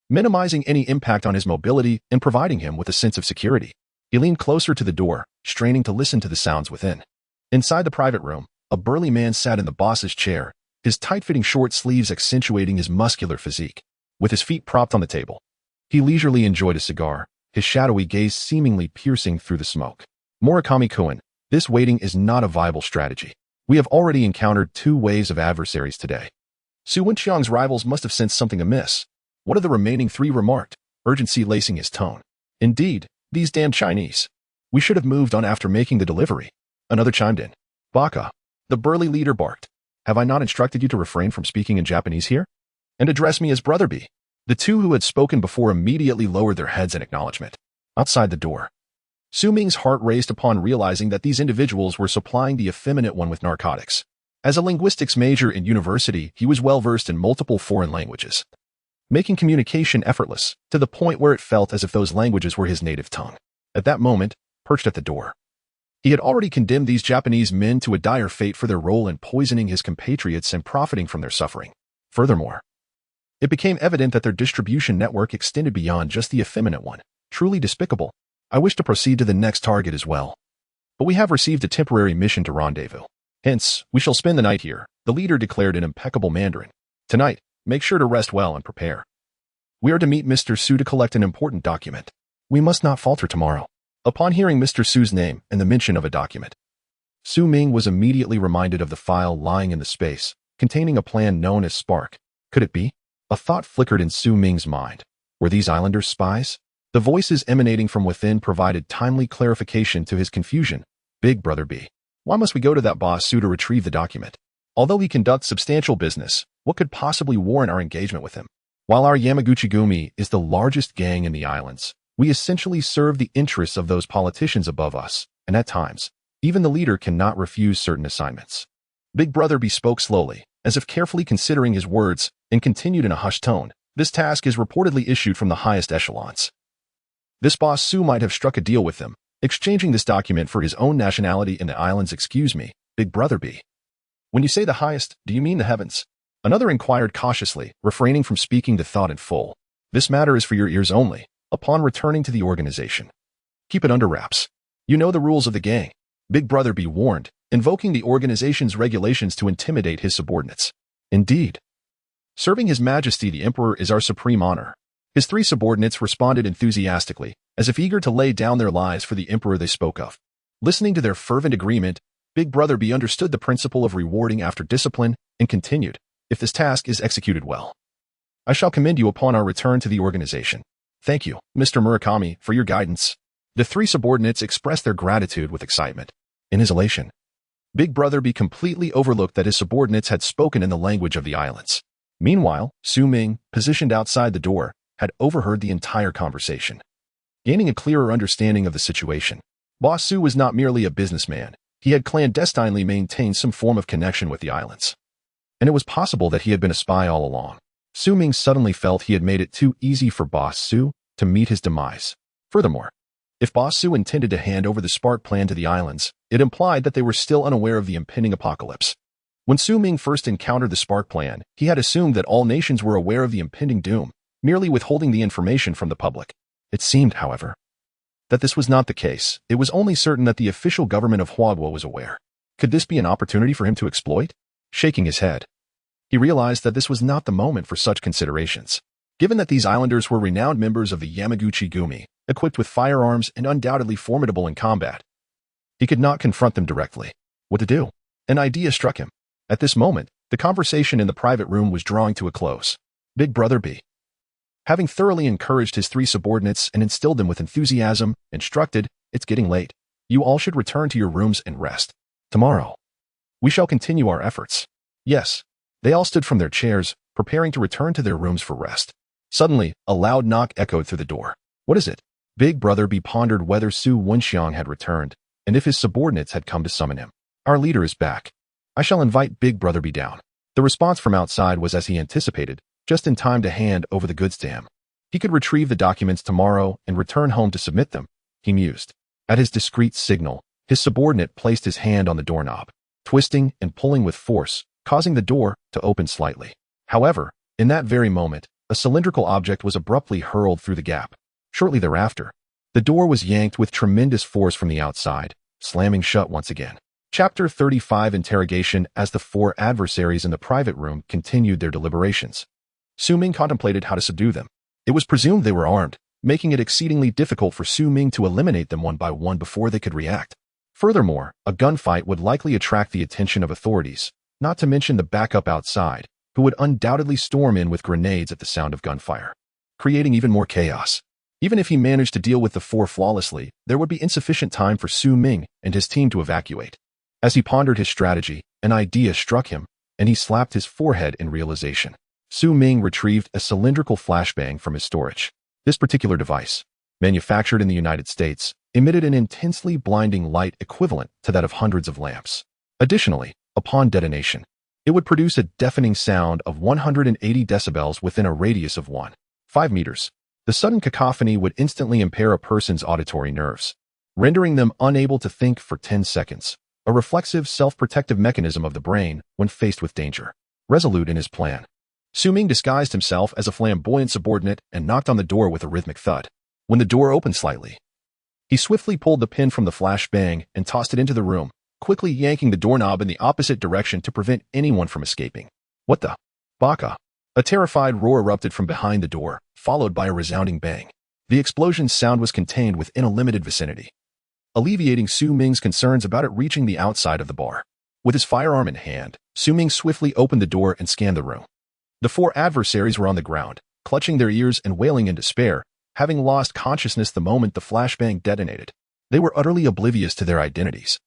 minimizing any impact on his mobility and providing him with a sense of security. He leaned closer to the door, straining to listen to the sounds within. Inside the private room, a burly man sat in the boss's chair, his tight-fitting short sleeves accentuating his muscular physique. With his feet propped on the table, he leisurely enjoyed a cigar, his shadowy gaze seemingly piercing through the smoke. Murakami-kun, this waiting is not a viable strategy. We have already encountered 2 waves of adversaries today. Su Wenxiang's rivals must have sensed something amiss. What are the remaining 3 remarked, urgency lacing his tone. Indeed, these damn Chinese. We should have moved on after making the delivery. Another chimed in. Baka. The burly leader barked. Have I not instructed you to refrain from speaking in Japanese here? And address me as Brother B. The 2 who had spoken before immediately lowered their heads in acknowledgement. Outside the door, Su Ming's heart raced upon realizing that these individuals were supplying the effeminate one with narcotics. As a linguistics major in university, he was well versed in multiple foreign languages, making communication effortless, to the point where it felt as if those languages were his native tongue. At that moment, perched at the door, he had already condemned these Japanese men to a dire fate for their role in poisoning his compatriots and profiting from their suffering. Furthermore, it became evident that their distribution network extended beyond just the effeminate one. Truly despicable. I wish to proceed to the next target as well, but we have received a temporary mission to rendezvous. Hence, we shall spend the night here, the leader declared in impeccable Mandarin. Tonight, make sure to rest well and prepare. We are to meet Mr. Su to collect an important document. We must not falter tomorrow. Upon hearing Mr. Su's name and the mention of a document, Su Ming was immediately reminded of the file lying in the space, containing a plan known as Spark. Could it be? A thought flickered in Su Ming's mind. Were these islanders spies? The voices emanating from within provided timely clarification to his confusion. Big Brother B. Why must we go to that boss Su to retrieve the document? Although he conducts substantial business, what could possibly warrant our engagement with him? While our Yamaguchi-gumi is the largest gang in the islands, we essentially serve the interests of those politicians above us, and at times, even the leader cannot refuse certain assignments. Big Brother B spoke slowly, as if carefully considering his words, and continued in a hushed tone. This task is reportedly issued from the highest echelons. This boss Su might have struck a deal with them, exchanging this document for his own nationality in the islands. Excuse me, Big Brother B. When you say the highest, do you mean the heavens? Another inquired cautiously, refraining from speaking the thought in full. This matter is for your ears only. Upon returning to the organization, keep it under wraps. You know the rules of the gang. Big Brother B warned, invoking the organization's regulations to intimidate his subordinates. Indeed, serving His Majesty the Emperor is our supreme honor. His 3 subordinates responded enthusiastically, as if eager to lay down their lives for the emperor they spoke of. Listening to their fervent agreement, Big Brother B understood the principle of rewarding after discipline and continued, if this task is executed well, I shall commend you upon our return to the organization. Thank you, Mr. Murakami, for your guidance. The 3 subordinates expressed their gratitude with excitement. In his elation, Big Brother B completely overlooked that his subordinates had spoken in the language of the islands. Meanwhile, Su Ming, positioned outside the door, had overheard the entire conversation. Gaining a clearer understanding of the situation, Boss Su was not merely a businessman. He had clandestinely maintained some form of connection with the islands. And it was possible that he had been a spy all along. Su Ming suddenly felt he had made it too easy for Boss Su to meet his demise. Furthermore, if Boss Su intended to hand over the Spark plan to the islands, it implied that they were still unaware of the impending apocalypse. When Su Ming first encountered the Spark plan, he had assumed that all nations were aware of the impending doom, merely withholding the information from the public. It seemed, however, that this was not the case. It was only certain that the official government of Huaguo was aware. Could this be an opportunity for him to exploit? Shaking his head, he realized that this was not the moment for such considerations. Given that these islanders were renowned members of the Yamaguchi-gumi, equipped with firearms and undoubtedly formidable in combat, he could not confront them directly. What to do? An idea struck him. At this moment, the conversation in the private room was drawing to a close. Big Brother B, having thoroughly encouraged his 3 subordinates and instilled them with enthusiasm, instructed, "It's getting late. You all should return to your rooms and rest. Tomorrow, we shall continue our efforts." Yes. They all stood from their chairs, preparing to return to their rooms for rest. Suddenly, a loud knock echoed through the door. What is it? Big Brother B pondered whether Su Wenxiang had returned, and if his subordinates had come to summon him. Our leader is back. I shall invite Big Brother B down. The response from outside was as he anticipated, just in time to hand over the goods to him. He could retrieve the documents tomorrow and return home to submit them, he mused. At his discreet signal, his subordinate placed his hand on the doorknob, twisting and pulling with force, causing the door to open slightly. However, in that very moment, a cylindrical object was abruptly hurled through the gap. Shortly thereafter, the door was yanked with tremendous force from the outside, slamming shut once again. Chapter 35 Interrogation. As the four adversaries in the private room continued their deliberations, Su Ming contemplated how to subdue them. It was presumed they were armed, making it exceedingly difficult for Su Ming to eliminate them one by one before they could react. Furthermore, a gunfight would likely attract the attention of authorities, not to mention the backup outside, who would undoubtedly storm in with grenades at the sound of gunfire, creating even more chaos. Even if he managed to deal with the four flawlessly, there would be insufficient time for Su Ming and his team to evacuate. As he pondered his strategy, an idea struck him, and he slapped his forehead in realization. Su Ming retrieved a cylindrical flashbang from his storage. This particular device, manufactured in the United States, emitted an intensely blinding light equivalent to that of hundreds of lamps. Additionally, upon detonation, it would produce a deafening sound of 180 decibels within a radius of 1.5 meters. The sudden cacophony would instantly impair a person's auditory nerves, rendering them unable to think for 10 seconds, a reflexive self-protective mechanism of the brain when faced with danger. Resolute in his plan, Su Ming disguised himself as a flamboyant subordinate and knocked on the door with a rhythmic thud. When the door opened slightly, he swiftly pulled the pin from the flashbang and tossed it into the room, quickly yanking the doorknob in the opposite direction to prevent anyone from escaping. What the? Baka! A terrified roar erupted from behind the door, followed by a resounding bang. The explosion's sound was contained within a limited vicinity, alleviating Su Ming's concerns about it reaching the outside of the bar. With his firearm in hand, Su Ming swiftly opened the door and scanned the room. The four adversaries were on the ground, clutching their ears and wailing in despair, having lost consciousness the moment the flashbang detonated. They were utterly oblivious to their identities,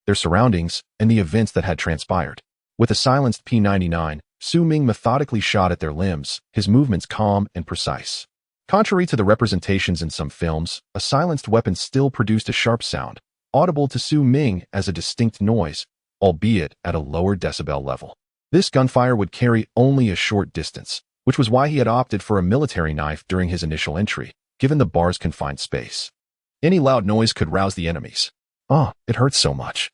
their surroundings, and the events that had transpired. With a silenced P-99, Su Ming methodically shot at their limbs, his movements calm and precise. Contrary to the representations in some films, a silenced weapon still produced a sharp sound, audible to Su Ming as a distinct noise, albeit at a lower decibel level. This gunfire would carry only a short distance, which was why he had opted for a military knife during his initial entry, given the bar's confined space. Any loud noise could rouse the enemies. It hurts so much.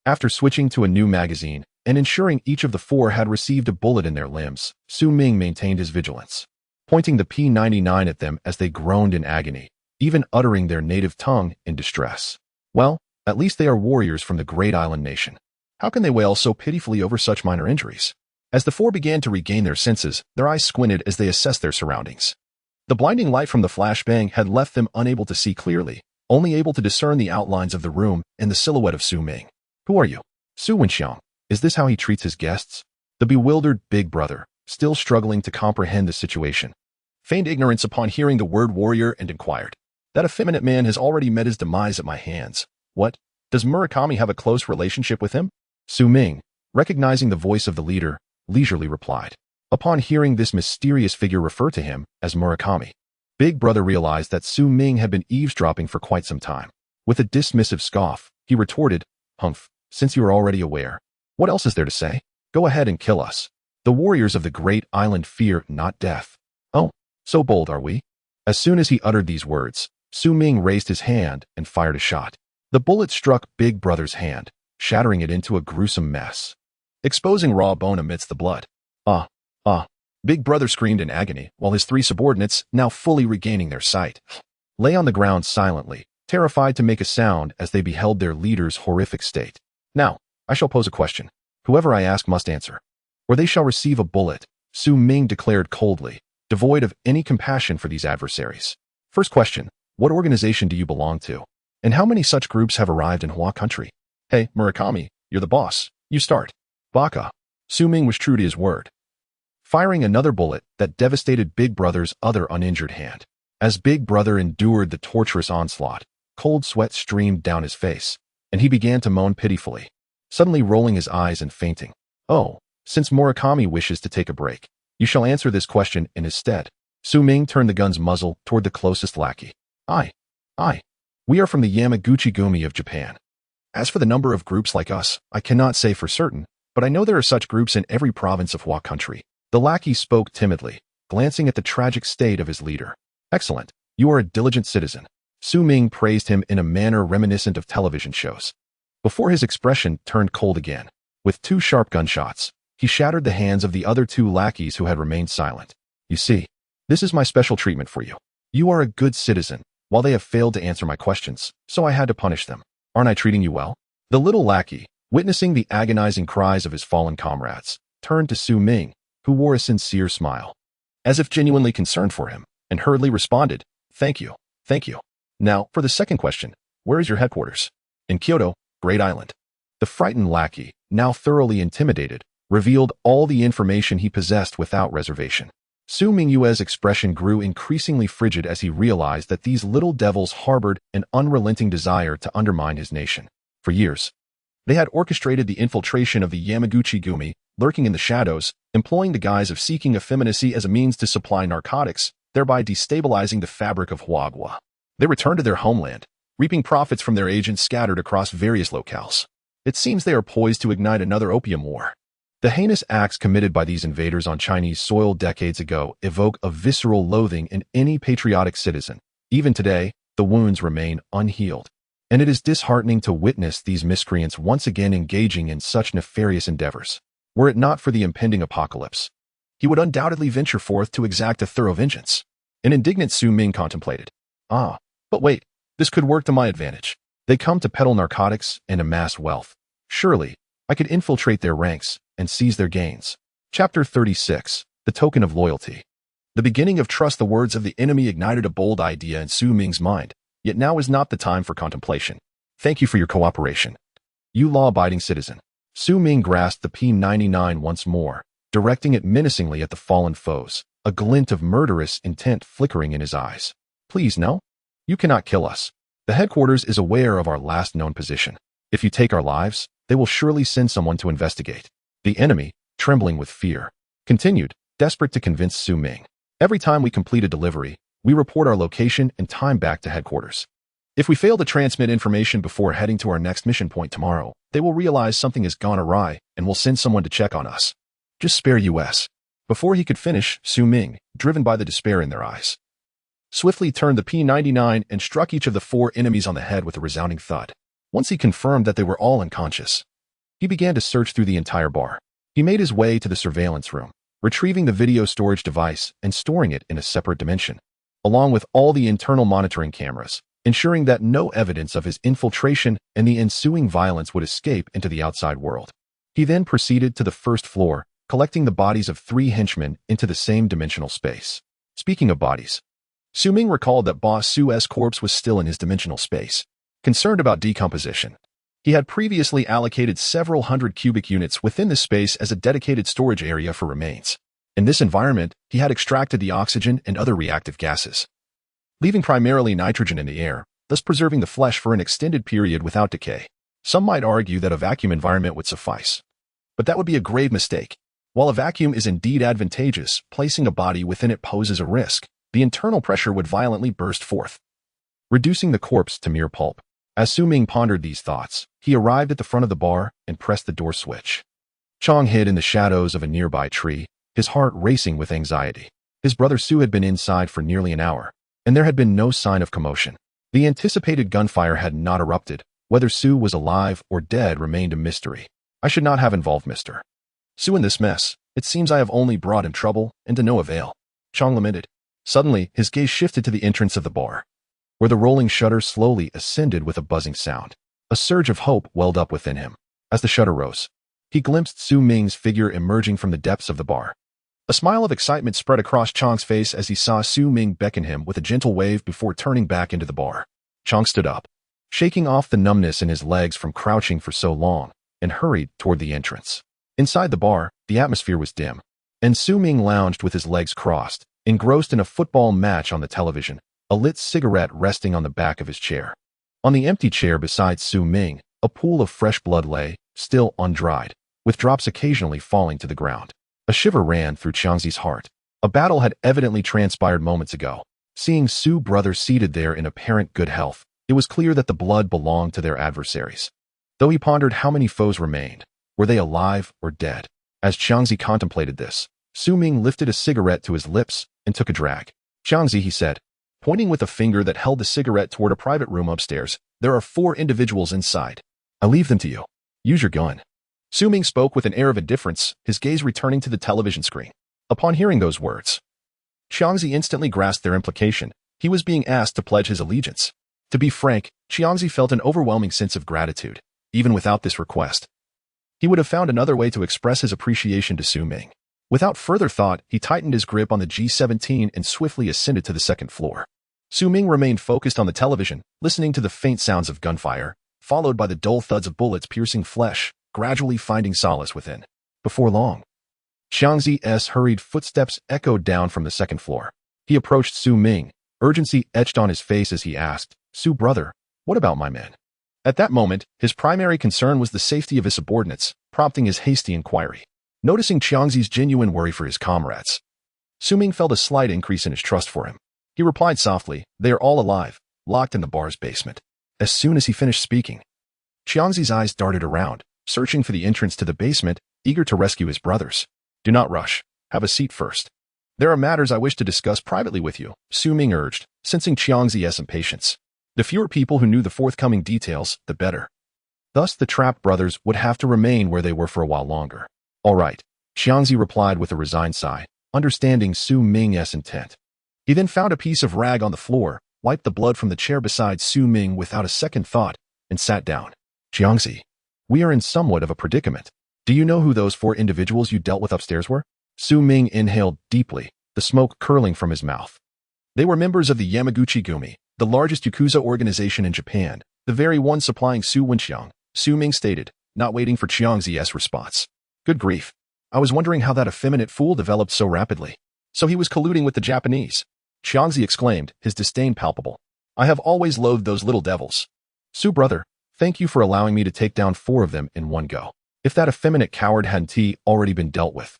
After switching to a new magazine and ensuring each of the four had received a bullet in their limbs, Su Ming maintained his vigilance, pointing the P-99 at them as they groaned in agony, even uttering their native tongue in distress. Well, at least they are warriors from the great island nation. How can they wail so pitifully over such minor injuries? As the four began to regain their senses, their eyes squinted as they assessed their surroundings. The blinding light from the flashbang had left them unable to see clearly, only able to discern the outlines of the room and the silhouette of Su Ming. Who are you? Su Wenxiang. Is this how he treats his guests? The bewildered big brother, still struggling to comprehend the situation, feigned ignorance upon hearing the word warrior and inquired. That effeminate man has already met his demise at my hands. What? Does Murakami have a close relationship with him? Su Ming, recognizing the voice of the leader, leisurely replied. Upon hearing this mysterious figure refer to him as Murakami, Big Brother realized that Su Ming had been eavesdropping for quite some time. With a dismissive scoff, he retorted, "Humph, since you are already aware, what else is there to say? Go ahead and kill us. The warriors of the great island fear not death." "Oh, so bold are we?" As soon as he uttered these words, Su Ming raised his hand and fired a shot. The bullet struck Big Brother's hand, shattering it into a gruesome mess, exposing raw bone amidst the blood. Big Brother screamed in agony, while his three subordinates, now fully regaining their sight, lay on the ground silently, terrified to make a sound as they beheld their leader's horrific state. "Now, I shall pose a question. Whoever I ask must answer, or they shall receive a bullet," Su Ming declared coldly, devoid of any compassion for these adversaries. "First question, what organization do you belong to? And how many such groups have arrived in Hua country?" "Hey, Murakami, you're the boss. You start." "Baka." Su Ming was true to his word, firing another bullet that devastated Big Brother's other uninjured hand. As Big Brother endured the torturous onslaught, cold sweat streamed down his face, and he began to moan pitifully, suddenly rolling his eyes and fainting. "Oh, since Murakami wishes to take a break, you shall answer this question in his stead." Su Ming turned the gun's muzzle toward the closest lackey. I. We are from the Yamaguchi-gumi of Japan. As for the number of groups like us, I cannot say for certain, but I know there are such groups in every province of Hua country. The lackey spoke timidly, glancing at the tragic state of his leader. Excellent. You are a diligent citizen. Su Ming praised him in a manner reminiscent of television shows. Before his expression turned cold again, with 2 sharp gunshots, he shattered the hands of the other 2 lackeys who had remained silent. You see, this is my special treatment for you. You are a good citizen, while they have failed to answer my questions, so I had to punish them. Aren't I treating you well? The little lackey, witnessing the agonizing cries of his fallen comrades, turned to Su Ming, who wore a sincere smile, as if genuinely concerned for him, and hurriedly responded, Thank you, thank you. Now, for the second question, where is your headquarters? In Kyoto, Great Island. The frightened lackey, now thoroughly intimidated, revealed all the information he possessed without reservation. Su Mingyue's expression grew increasingly frigid as he realized that these little devils harbored an unrelenting desire to undermine his nation. For years, they had orchestrated the infiltration of the Yamaguchi-gumi, lurking in the shadows, employing the guise of seeking effeminacy as a means to supply narcotics, thereby destabilizing the fabric of Huagua. They returned to their homeland, reaping profits from their agents scattered across various locales. It seems they are poised to ignite another opium war. The heinous acts committed by these invaders on Chinese soil decades ago evoke a visceral loathing in any patriotic citizen. Even today, the wounds remain unhealed, and it is disheartening to witness these miscreants once again engaging in such nefarious endeavors. Were it not for the impending apocalypse, he would undoubtedly venture forth to exact a thorough vengeance. An indignant Su Ming contemplated. But wait, this could work to my advantage. They come to peddle narcotics and amass wealth. Surely, I could infiltrate their ranks and seize their gains. Chapter 36, The Token of Loyalty. The beginning of trust. The words of the enemy ignited a bold idea in Su Ming's mind, yet now is not the time for contemplation. Thank you for your cooperation, you law-abiding citizen. Su Ming grasped the P-99 once more, directing it menacingly at the fallen foes, a glint of murderous intent flickering in his eyes. Please, no? You cannot kill us. The headquarters is aware of our last known position. If you take our lives, they will surely send someone to investigate. The enemy, trembling with fear, continued, desperate to convince Su Ming. Every time we complete a delivery, we report our location and time back to headquarters. If we fail to transmit information before heading to our next mission point tomorrow, they will realize something has gone awry and will send someone to check on us. Just spare us. Before he could finish, Su Ming, driven by the despair in their eyes, swiftly turned the P-99 and struck each of the 4 enemies on the head with a resounding thud. Once he confirmed that they were all unconscious, he began to search through the entire bar. He made his way to the surveillance room, retrieving the video storage device and storing it in a separate dimension, along with all the internal monitoring cameras, ensuring that no evidence of his infiltration and the ensuing violence would escape into the outside world. He then proceeded to the first floor, collecting the bodies of 3 henchmen into the same dimensional space. Speaking of bodies, Su Ming recalled that Boss Su's corpse was still in his dimensional space. Concerned about decomposition, he had previously allocated several hundred cubic units within this space as a dedicated storage area for remains. In this environment, he had extracted the oxygen and other reactive gases, leaving primarily nitrogen in the air, thus preserving the flesh for an extended period without decay. Some might argue that a vacuum environment would suffice, but that would be a grave mistake. While a vacuum is indeed advantageous, placing a body within it poses a risk. The internal pressure would violently burst forth, reducing the corpse to mere pulp. As Su Ming pondered these thoughts, he arrived at the front of the bar and pressed the door switch. Chong hid in the shadows of a nearby tree, his heart racing with anxiety. His brother Su had been inside for nearly an hour, and there had been no sign of commotion. The anticipated gunfire had not erupted. Whether Su was alive or dead remained a mystery. I should not have involved Mr. Su in this mess. It seems I have only brought him trouble, and to no avail. Chong lamented. Suddenly, his gaze shifted to the entrance of the bar, where the rolling shutter slowly ascended with a buzzing sound. A surge of hope welled up within him. As the shutter rose, he glimpsed Su Ming's figure emerging from the depths of the bar. A smile of excitement spread across Chong's face as he saw Su Ming beckon him with a gentle wave before turning back into the bar. Chong stood up, shaking off the numbness in his legs from crouching for so long, and hurried toward the entrance. Inside the bar, the atmosphere was dim, and Su Ming lounged with his legs crossed, engrossed in a football match on the television, a lit cigarette resting on the back of his chair. On the empty chair beside Su Ming, a pool of fresh blood lay, still undried, with drops occasionally falling to the ground. A shiver ran through Changxi's heart. A battle had evidently transpired moments ago. Seeing Su brother seated there in apparent good health, it was clear that the blood belonged to their adversaries. Though he pondered how many foes remained, Were they alive or dead? As Qiangzi contemplated this, Su Ming lifted a cigarette to his lips and took a drag. Qiangzi, he said, pointing with a finger that held the cigarette toward a private room upstairs, there are 4 individuals inside. I leave them to you. Use your gun. Su Ming spoke with an air of indifference, his gaze returning to the television screen. Upon hearing those words, Qiangzi instantly grasped their implication. He was being asked to pledge his allegiance. To be frank, Qiangzi felt an overwhelming sense of gratitude. Even without this request, he would have found another way to express his appreciation to Su Ming. Without further thought, he tightened his grip on the G-17 and swiftly ascended to the 2nd floor. Su Ming remained focused on the television, listening to the faint sounds of gunfire, followed by the dull thuds of bullets piercing flesh, gradually finding solace within. Before long, Qiangzi's hurried footsteps echoed down from the 2nd floor. He approached Su Ming, urgency etched on his face as he asked, Su brother, what about my men? At that moment, his primary concern was the safety of his subordinates, prompting his hasty inquiry. Noticing Qiangzi's genuine worry for his comrades, Su Ming felt a slight increase in his trust for him. He replied softly, they are all alive, locked in the bar's basement. As soon as he finished speaking, Qiangzi's eyes darted around, searching for the entrance to the basement, eager to rescue his brothers. Do not rush. Have a seat first. There are matters I wish to discuss privately with you, Su Ming urged, sensing Qiangzi's impatience. The fewer people who knew the forthcoming details, the better. Thus, the trapped brothers would have to remain where they were for a while longer. All right, Qiangzi replied with a resigned sigh, understanding Su Ming's intent. He then found a piece of rag on the floor, wiped the blood from the chair beside Su Ming without a second thought, and sat down. Qiangzi, we are in somewhat of a predicament. Do you know who those 4 individuals you dealt with upstairs were? Su Ming inhaled deeply, the smoke curling from his mouth. They were members of the Yamaguchi-gumi, the largest Yakuza organization in Japan, the very one supplying Su Wenxiang, Su Ming stated, not waiting for Qiangzi's response. Good grief. I was wondering how that effeminate fool developed so rapidly. So he was colluding with the Japanese. Qiangzi exclaimed, his disdain palpable. I have always loathed those little devils. Su brother, thank you for allowing me to take down 4 of them in one go. If that effeminate coward hadn't already been dealt with,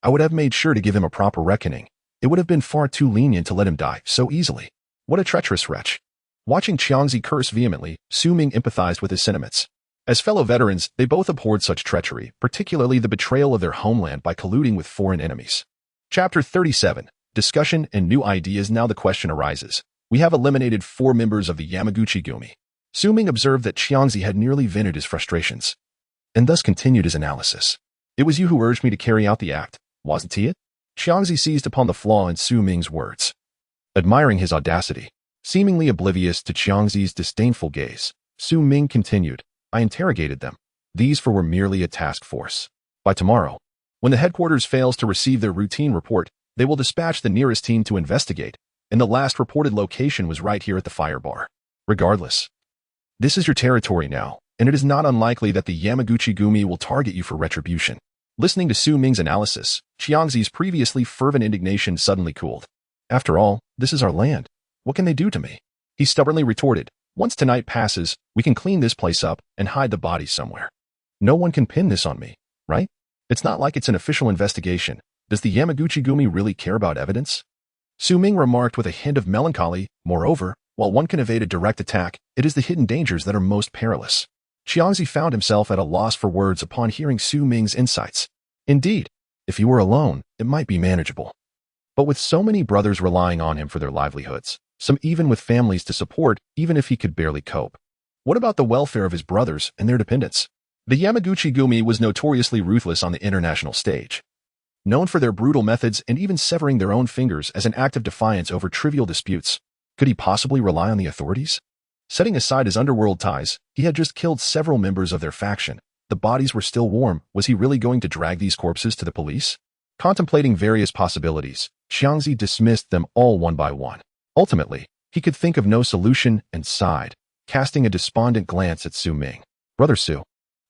I would have made sure to give him a proper reckoning. It would have been far too lenient to let him die so easily. What a treacherous wretch. Watching Qiangzi curse vehemently, Su Ming empathized with his sentiments. As fellow veterans, they both abhorred such treachery, particularly the betrayal of their homeland by colluding with foreign enemies. Chapter 37. Discussion and new ideas. Now the question arises. We have eliminated 4 members of the Yamaguchi-gumi. Su Ming observed that Qiangzi had nearly vented his frustrations, and thus continued his analysis. It was you who urged me to carry out the act, wasn't it? Qiangzi seized upon the flaw in Su Ming's words. Admiring his audacity, seemingly oblivious to Qiangzi's disdainful gaze, Su Ming continued, I interrogated them. These 4 were merely a task force. By tomorrow, when the headquarters fails to receive their routine report, they will dispatch the nearest team to investigate, and the last reported location was right here at the fire bar. Regardless, this is your territory now, and it is not unlikely that the Yamaguchi-gumi will target you for retribution. Listening to Su Ming's analysis, Qiangzi's previously fervent indignation suddenly cooled. After all, this is our land. What can they do to me? He stubbornly retorted, once tonight passes, we can clean this place up and hide the bodies somewhere. No one can pin this on me, right? It's not like it's an official investigation. Does the Yamaguchi-gumi really care about evidence? Su Ming remarked with a hint of melancholy. Moreover, while one can evade a direct attack, it is the hidden dangers that are most perilous. Qiangzi found himself at a loss for words upon hearing Su Ming's insights. Indeed, if he were alone, it might be manageable. But with so many brothers relying on him for their livelihoods, some even with families to support, even if he could barely cope. What about the welfare of his brothers and their dependents? The Yamaguchi-gumi was notoriously ruthless on the international stage, known for their brutal methods and even severing their own fingers as an act of defiance over trivial disputes. Could he possibly rely on the authorities? Setting aside his underworld ties, he had just killed several members of their faction. The bodies were still warm. Was he really going to drag these corpses to the police? Contemplating various possibilities, Qiangzi dismissed them all one by one. Ultimately, he could think of no solution and sighed, casting a despondent glance at Su Ming. Brother Su,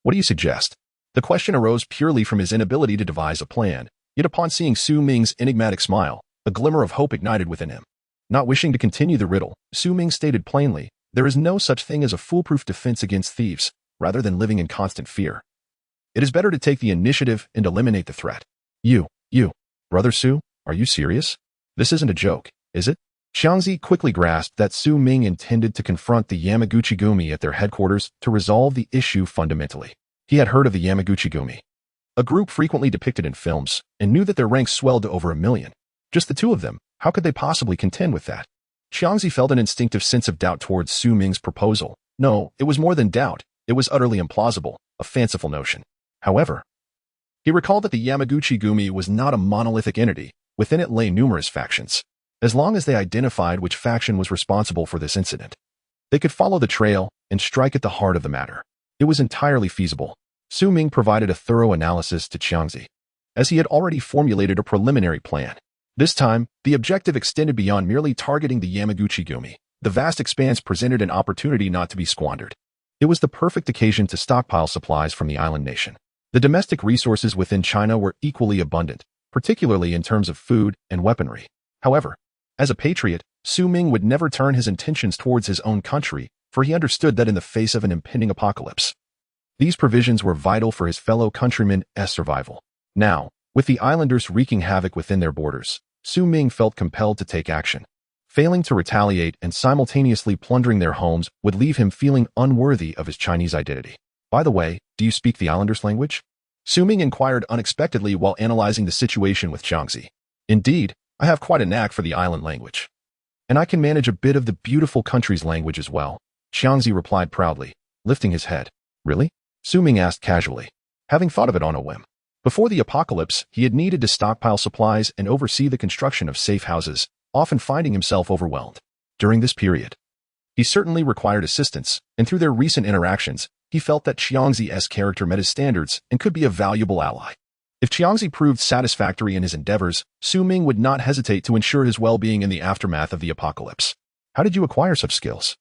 what do you suggest? The question arose purely from his inability to devise a plan, yet upon seeing Su Ming's enigmatic smile, a glimmer of hope ignited within him. Not wishing to continue the riddle, Su Ming stated plainly, there is no such thing as a foolproof defense against thieves, rather than living in constant fear. It is better to take the initiative and eliminate the threat. You, Brother Su, are you serious? This isn't a joke, is it? Qiangzi quickly grasped that Su Ming intended to confront the Yamaguchi-gumi at their headquarters to resolve the issue fundamentally. He had heard of the Yamaguchi-gumi, a group frequently depicted in films, and knew that their ranks swelled to over 1,000,000. Just the two of them, how could they possibly contend with that? Qiangzi felt an instinctive sense of doubt towards Su Ming's proposal. No, it was more than doubt. It was utterly implausible, a fanciful notion. However, he recalled that the Yamaguchi-gumi was not a monolithic entity. Within it lay numerous factions. As long as they identified which faction was responsible for this incident, they could follow the trail and strike at the heart of the matter. It was entirely feasible. Su Ming provided a thorough analysis to Qiangzi, as he had already formulated a preliminary plan. This time, the objective extended beyond merely targeting the Yamaguchi-gumi. The vast expanse presented an opportunity not to be squandered. It was the perfect occasion to stockpile supplies from the island nation. The domestic resources within China were equally abundant, particularly in terms of food and weaponry. However, as a patriot, Su Ming would never turn his intentions towards his own country, for he understood that in the face of an impending apocalypse, these provisions were vital for his fellow countrymen's survival. Now, with the islanders wreaking havoc within their borders, Su Ming felt compelled to take action. Failing to retaliate and simultaneously plundering their homes would leave him feeling unworthy of his Chinese identity. By the way, do you speak the islanders' language? Su Ming inquired unexpectedly while analyzing the situation with Qiangzi. Indeed, I have quite a knack for the island language. And I can manage a bit of the beautiful country's language as well, Qiangzi replied proudly, lifting his head. Really? Su Ming asked casually, having thought of it on a whim. Before the apocalypse, he had needed to stockpile supplies and oversee the construction of safe houses, often finding himself overwhelmed. During this period, he certainly required assistance, and through their recent interactions, he felt that Qiangzi's character met his standards and could be a valuable ally. If Qiangzi proved satisfactory in his endeavors, Su Ming would not hesitate to ensure his well-being in the aftermath of the apocalypse. How did you acquire such skills?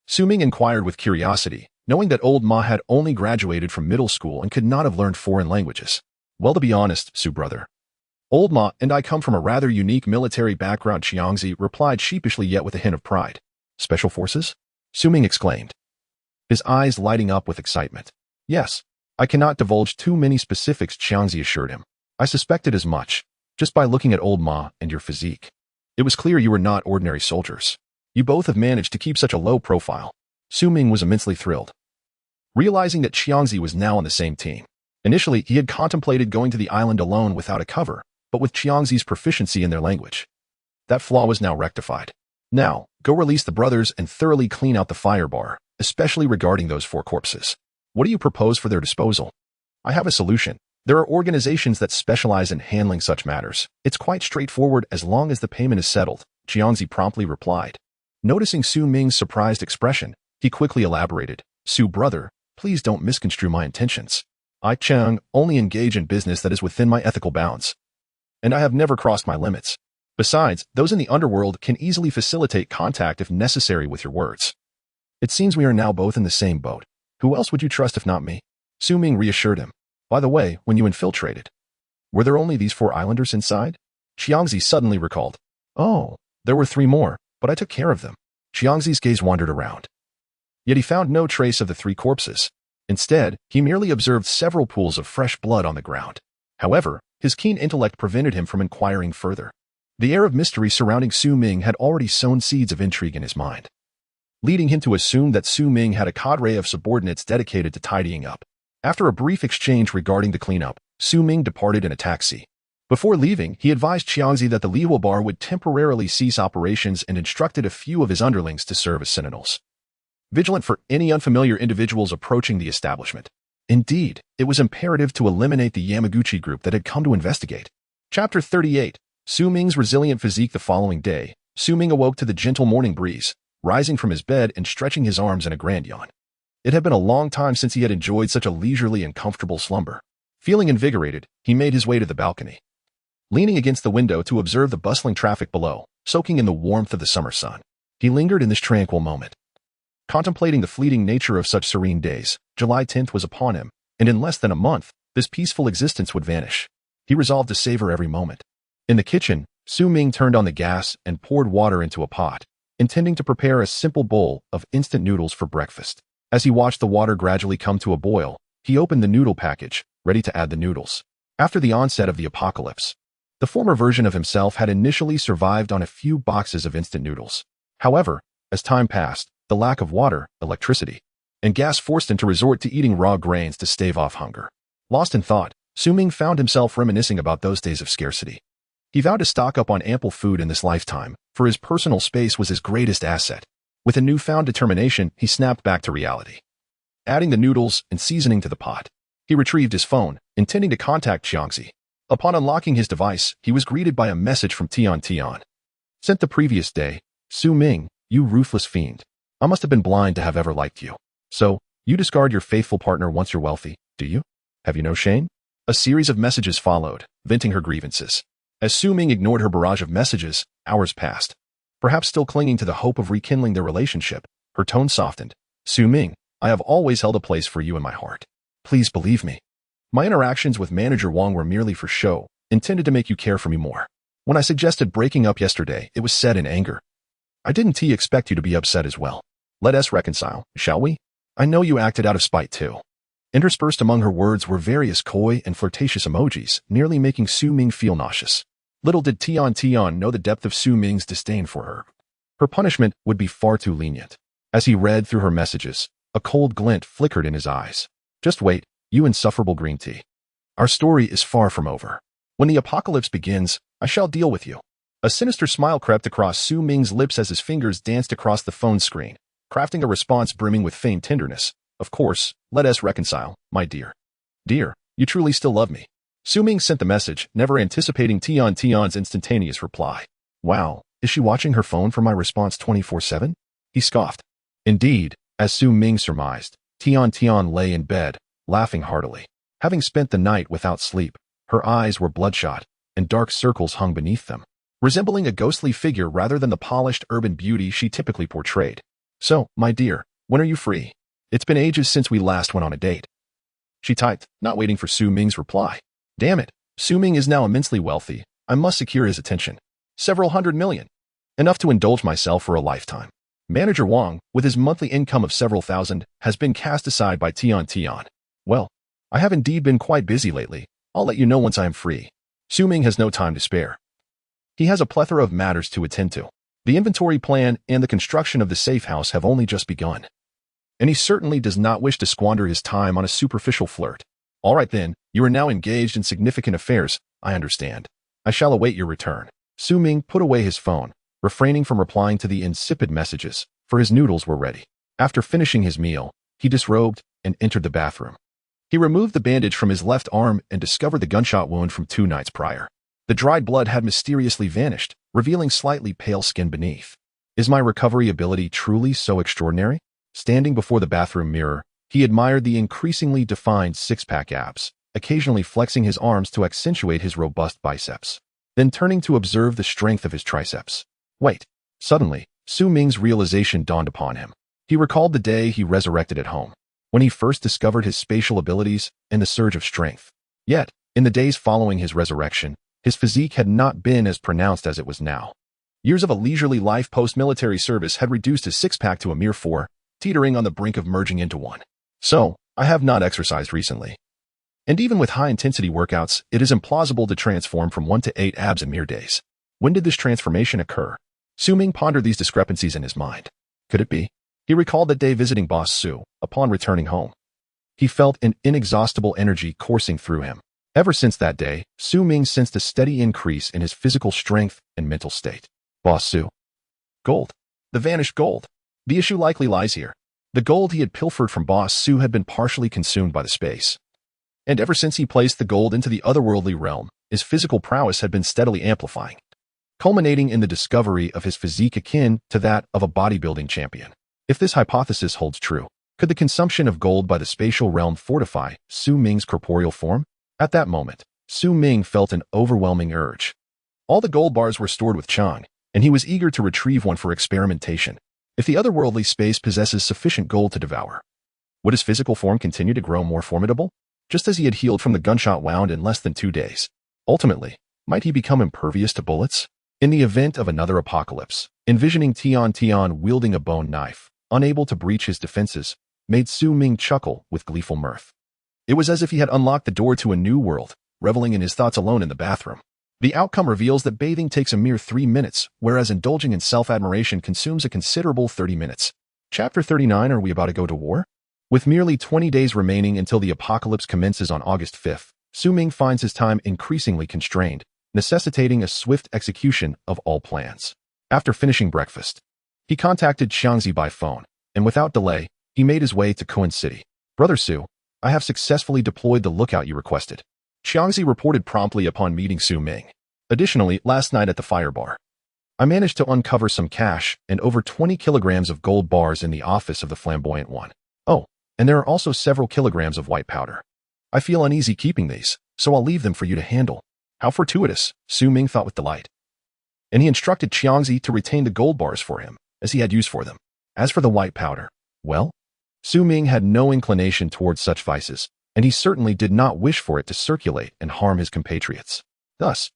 Su Ming inquired with curiosity, knowing that old Ma had only graduated from middle school and could not have learned foreign languages. Well, to be honest, Su brother, old Ma and I come from a rather unique military background, Qiangzi replied sheepishly yet with a hint of pride. Special forces? Su Ming exclaimed, his eyes lighting up with excitement. Yes, I cannot divulge too many specifics, Qiangzi assured him. I suspected as much, just by looking at old Ma and your physique. It was clear you were not ordinary soldiers. You both have managed to keep such a low profile. Su Ming was immensely thrilled, realizing that Qiangzi was now on the same team. Initially, he had contemplated going to the island alone without a cover, but with Qiangzi's proficiency in their language, that flaw was now rectified. Now, go release the brothers and thoroughly clean out the fire bar, especially regarding those 4 corpses. What do you propose for their disposal? I have a solution. There are organizations that specialize in handling such matters. It's quite straightforward as long as the payment is settled, Qiangzi promptly replied. Noticing Su Ming's surprised expression, he quickly elaborated. Su brother, please don't misconstrue my intentions. I, Chang, only engage in business that is within my ethical bounds, and I have never crossed my limits. Besides, those in the underworld can easily facilitate contact if necessary with your words. It seems we are now both in the same boat. Who else would you trust if not me? Su Ming reassured him. By the way, when you infiltrated, were there only these 4 islanders inside? Qiangzi suddenly recalled. Oh, there were 3 more, but I took care of them. Qiangzi's gaze wandered around. Yet he found no trace of the 3 corpses. Instead, he merely observed several pools of fresh blood on the ground. However, his keen intellect prevented him from inquiring further. The air of mystery surrounding Su Ming had already sown seeds of intrigue in his mind, leading him to assume that Su Ming had a cadre of subordinates dedicated to tidying up. After a brief exchange regarding the cleanup, Su Ming departed in a taxi. Before leaving, he advised Qiangzi that the Liwa bar would temporarily cease operations and instructed a few of his underlings to serve as sentinels, vigilant for any unfamiliar individuals approaching the establishment. Indeed, it was imperative to eliminate the Yamaguchi group that had come to investigate. Chapter 38. Su Ming's resilient physique. The following day, Su Ming awoke to the gentle morning breeze, rising from his bed and stretching his arms in a grand yawn. It had been a long time since he had enjoyed such a leisurely and comfortable slumber. Feeling invigorated, he made his way to the balcony, leaning against the window to observe the bustling traffic below, soaking in the warmth of the summer sun. He lingered in this tranquil moment, contemplating the fleeting nature of such serene days. July 10th was upon him, and in less than a month, this peaceful existence would vanish. He resolved to savor every moment. In the kitchen, Su Ming turned on the gas and poured water into a pot, intending to prepare a simple bowl of instant noodles for breakfast. As he watched the water gradually come to a boil, he opened the noodle package, ready to add the noodles. After the onset of the apocalypse, the former version of himself had initially survived on a few boxes of instant noodles. However, as time passed, the lack of water, electricity, and gas forced him to resort to eating raw grains to stave off hunger. Lost in thought, Ming found himself reminiscing about those days of scarcity. He vowed to stock up on ample food in this lifetime, for his personal space was his greatest asset. With a newfound determination, he snapped back to reality. Adding the noodles and seasoning to the pot, he retrieved his phone, intending to contact Xiangxi. Upon unlocking his device, he was greeted by a message from Tian. Sent the previous day, Ming, you ruthless fiend. I must have been blind to have ever liked you. So, you discard your faithful partner once you're wealthy, do you? Have you no shame? A series of messages followed, venting her grievances. As Ming ignored her barrage of messages, hours passed. Perhaps still clinging to the hope of rekindling their relationship, her tone softened. Ming, I have always held a place for you in my heart. Please believe me. My interactions with Manager Wang were merely for show, intended to make you care for me more. When I suggested breaking up yesterday, it was said in anger. I didn't expect you to be upset as well. Let us reconcile, shall we? I know you acted out of spite too. Interspersed among her words were various coy and flirtatious emojis, nearly making Ming feel nauseous. Little did Tian know the depth of Ming's disdain for her. Her punishment would be far too lenient. As he read through her messages, a cold glint flickered in his eyes. Just wait, you insufferable green tea. Our story is far from over. When the apocalypse begins, I shall deal with you. A sinister smile crept across Ming's lips as his fingers danced across the phone screen, crafting a response brimming with feigned tenderness. Of course, let us reconcile, my dear. Dear, you truly still love me. Ming sent the message, never anticipating Tian's instantaneous reply. Wow, is she watching her phone for my response 24/7? He scoffed. Indeed, as Ming surmised, Tian lay in bed, laughing heartily. Having spent the night without sleep, her eyes were bloodshot, and dark circles hung beneath them, resembling a ghostly figure rather than the polished urban beauty she typically portrayed. So, my dear, when are you free? It's been ages since we last went on a date. She typed, not waiting for Ming's reply. Damn it, Ming is now immensely wealthy. I must secure his attention. Several hundred million. Enough to indulge myself for a lifetime. Manager Wang, with his monthly income of several thousand, has been cast aside by Tian. Well, I have indeed been quite busy lately. I'll let you know once I am free. Ming has no time to spare. He has a plethora of matters to attend to. The inventory plan and the construction of the Safehouse have only just begun. And he certainly does not wish to squander his time on a superficial flirt. All right then, you are now engaged in significant affairs, I understand. I shall await your return. Ming put away his phone, refraining from replying to the insipid messages, for his noodles were ready. After finishing his meal, he disrobed and entered the bathroom. He removed the bandage from his left arm and discovered the gunshot wound from 2 nights prior. The dried blood had mysteriously vanished, revealing slightly pale skin beneath. Is my recovery ability truly so extraordinary? Standing before the bathroom mirror, he admired the increasingly defined six-pack abs, occasionally flexing his arms to accentuate his robust biceps, then turning to observe the strength of his triceps. Wait. Suddenly, Ming's realization dawned upon him. He recalled the day he resurrected at home, when he first discovered his spatial abilities and the surge of strength. Yet, in the days following his resurrection, his physique had not been as pronounced as it was now. Years of a leisurely life post-military service had reduced his six-pack to a mere 4, teetering on the brink of merging into 1. So, I have not exercised recently. And even with high-intensity workouts, it is implausible to transform from 1 to 8 abs in mere days. When did this transformation occur? Ming pondered these discrepancies in his mind. Could it be? He recalled that day visiting Boss Su, upon returning home. He felt an inexhaustible energy coursing through him. Ever since that day, Ming sensed a steady increase in his physical strength and mental state. Boss Su. Gold. The vanished gold. The issue likely lies here. The gold he had pilfered from Boss Su had been partially consumed by the space. And ever since he placed the gold into the otherworldly realm, his physical prowess had been steadily amplifying, culminating in the discovery of his physique akin to that of a bodybuilding champion. If this hypothesis holds true, could the consumption of gold by the spatial realm fortify Ming's corporeal form? At that moment, Ming felt an overwhelming urge. All the gold bars were stored with Chang, and he was eager to retrieve one for experimentation. If the otherworldly space possesses sufficient gold to devour, would his physical form continue to grow more formidable? Just as he had healed from the gunshot wound in less than 2 days. Ultimately, might he become impervious to bullets? In the event of another apocalypse, envisioning Tian wielding a bone knife, unable to breach his defenses, made Ming chuckle with gleeful mirth. It was as if he had unlocked the door to a new world, reveling in his thoughts alone in the bathroom. The outcome reveals that bathing takes a mere 3 minutes, whereas indulging in self-admiration consumes a considerable 30 minutes. Chapter 39. Are we about to go to war? With merely 20 days remaining until the apocalypse commences on August 5th, Ming finds his time increasingly constrained, necessitating a swift execution of all plans. After finishing breakfast, he contacted Xiangzi by phone, and without delay, he made his way to Kuan City. Brother Su, I have successfully deployed the lookout you requested. Xiangzi reported promptly upon meeting Ming. Additionally, last night at the fire bar, I managed to uncover some cash and over 20 kilograms of gold bars in the office of the flamboyant one. Oh, and there are also several kilograms of white powder. I feel uneasy keeping these, so I'll leave them for you to handle. How fortuitous, Ming thought with delight. And he instructed Xiangzi to retain the gold bars for him, as he had use for them. As for the white powder, well, Ming had no inclination towards such vices, and he certainly did not wish for it to circulate and harm his compatriots. Thus,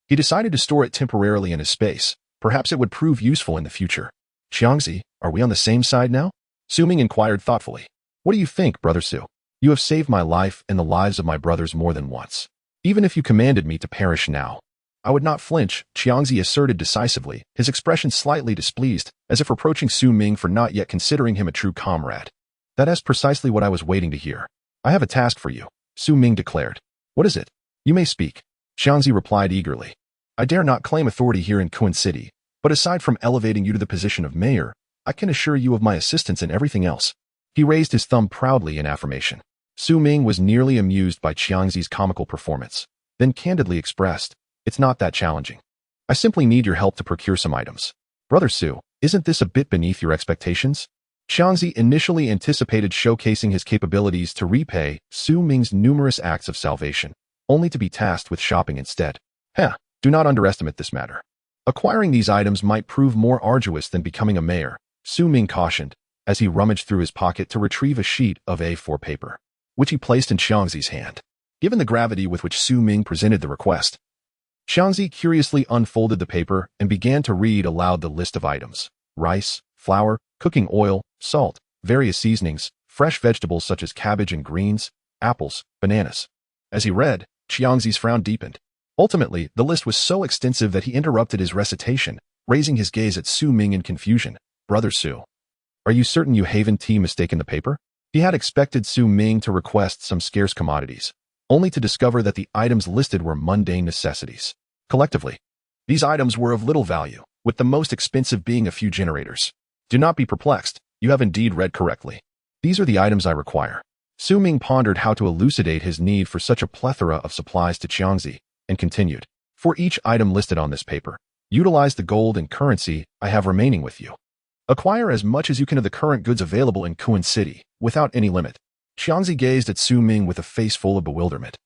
he decided to store it temporarily in his space. Perhaps it would prove useful in the future. Xiangzi, are we on the same side now? Ming inquired thoughtfully. What do you think, Brother Su? You have saved my life and the lives of my brothers more than once. Even if you commanded me to perish now, I would not flinch, Xiangzi asserted decisively, his expression slightly displeased, as if reproaching Ming for not yet considering him a true comrade. That is precisely what I was waiting to hear. I have a task for you, Ming declared. What is it? You may speak, Xiangzi replied eagerly. I dare not claim authority here in Kuan City, but aside from elevating you to the position of mayor, I can assure you of my assistance in everything else. He raised his thumb proudly in affirmation. Ming was nearly amused by Xiangzi's comical performance, then candidly expressed, it's not that challenging. I simply need your help to procure some items. Brother Su, isn't this a bit beneath your expectations? Xiangzi initially anticipated showcasing his capabilities to repay Ming's numerous acts of salvation, only to be tasked with shopping instead. Do not underestimate this matter. Acquiring these items might prove more arduous than becoming a mayor, Ming cautioned, as he rummaged through his pocket to retrieve a sheet of A4 paper, which he placed in Xiangzi's hand. Given the gravity with which Ming presented the request, Xiangzi curiously unfolded the paper and began to read aloud the list of items: rice, flour, cooking oil, salt, various seasonings, fresh vegetables such as cabbage and greens, apples, bananas. As he read, Xiangzi's frown deepened. Ultimately, the list was so extensive that he interrupted his recitation, raising his gaze at Ming in confusion. Brother Su, are you certain you haven't mistaken the paper? He had expected Ming to request some scarce commodities, only to discover that the items listed were mundane necessities. Collectively, these items were of little value, with the most expensive being a few generators. Do not be perplexed, you have indeed read correctly. These are the items I require. Ming pondered how to elucidate his need for such a plethora of supplies to Xiangzi, and continued, for each item listed on this paper, utilize the gold and currency I have remaining with you. Acquire as much as you can of the current goods available in Kuan City, without any limit. Xiangzi gazed at Ming with a face full of bewilderment,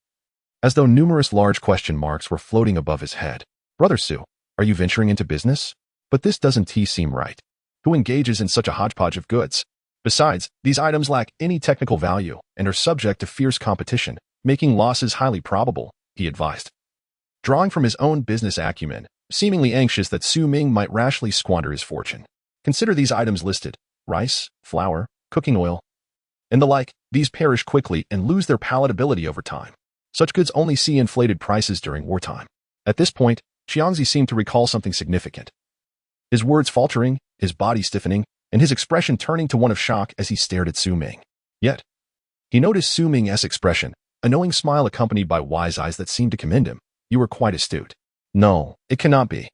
as though numerous large question marks were floating above his head. Brother Su, are you venturing into business? But this doesn't seem right. Who engages in such a hodgepodge of goods? Besides, these items lack any technical value and are subject to fierce competition, making losses highly probable, he advised. Drawing from his own business acumen, seemingly anxious that Ming might rashly squander his fortune. Consider these items listed: rice, flour, cooking oil, and the like. These perish quickly and lose their palatability over time. Such goods only see inflated prices during wartime. At this point, Xiangzi seemed to recall something significant. His words faltering, his body stiffening, and his expression turning to one of shock as he stared at Ming. Yet, he noticed Ming's expression, a knowing smile accompanied by wise eyes that seemed to commend him. You were quite astute. No, it cannot be.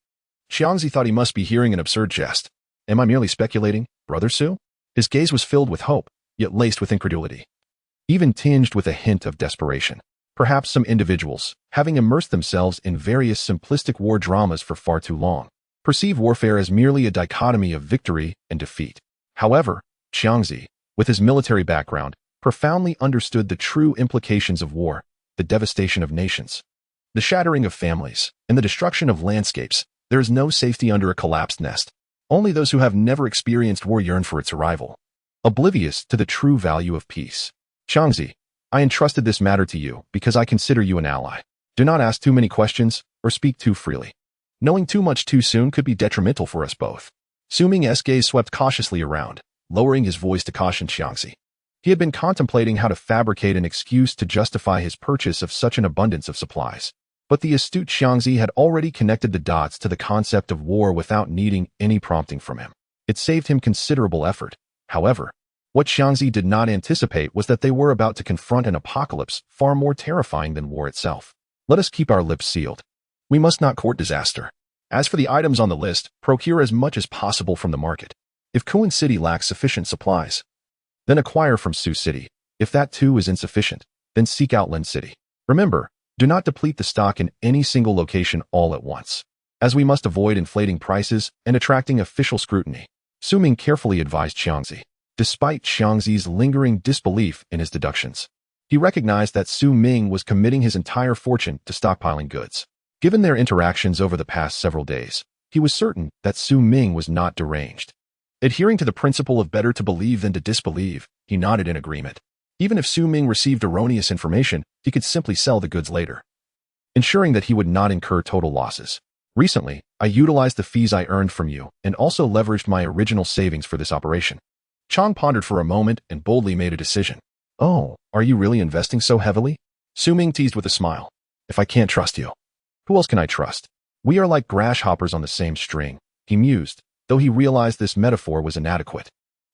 Xiangzi thought he must be hearing an absurd jest. Am I merely speculating, Brother Su? His gaze was filled with hope, yet laced with incredulity, even tinged with a hint of desperation. Perhaps some individuals, having immersed themselves in various simplistic war dramas for far too long, perceive warfare as merely a dichotomy of victory and defeat. However, Xiangzi, with his military background, profoundly understood the true implications of war, the devastation of nations, the shattering of families, and the destruction of landscapes. There is no safety under a collapsed nest. Only those who have never experienced war yearn for its arrival, oblivious to the true value of peace. Xiangzi, I entrusted this matter to you because I consider you an ally. Do not ask too many questions or speak too freely. Knowing too much too soon could be detrimental for us both. Ming's gaze swept cautiously around, lowering his voice to caution Xiangzi. He had been contemplating how to fabricate an excuse to justify his purchase of such an abundance of supplies. But the astute Xiangzi had already connected the dots to the concept of war without needing any prompting from him. It saved him considerable effort. However, What Xiangzi did not anticipate was that they were about to confront an apocalypse far more terrifying than war itself. Let us keep our lips sealed. We must not court disaster. As for the items on the list, procure as much as possible from the market. If Kuan City lacks sufficient supplies, then acquire from Su City. If that too is insufficient, then seek out Lin City. Remember, do not deplete the stock in any single location all at once, as we must avoid inflating prices and attracting official scrutiny. Su Ming carefully advised Xiangzi. Despite Xiangzi's lingering disbelief in his deductions, he recognized that Su Ming was committing his entire fortune to stockpiling goods. Given their interactions over the past several days, he was certain that Su Ming was not deranged. Adhering to the principle of better to believe than to disbelieve, he nodded in agreement. Even if Su Ming received erroneous information, he could simply sell the goods later, ensuring that he would not incur total losses. Recently, I utilized the fees I earned from you and also leveraged my original savings for this operation. Chang pondered for a moment and boldly made a decision. Oh, are you really investing so heavily? Su Ming teased with a smile. If I can't trust you, who else can I trust? We are like grasshoppers on the same string, he mused, though he realized this metaphor was inadequate.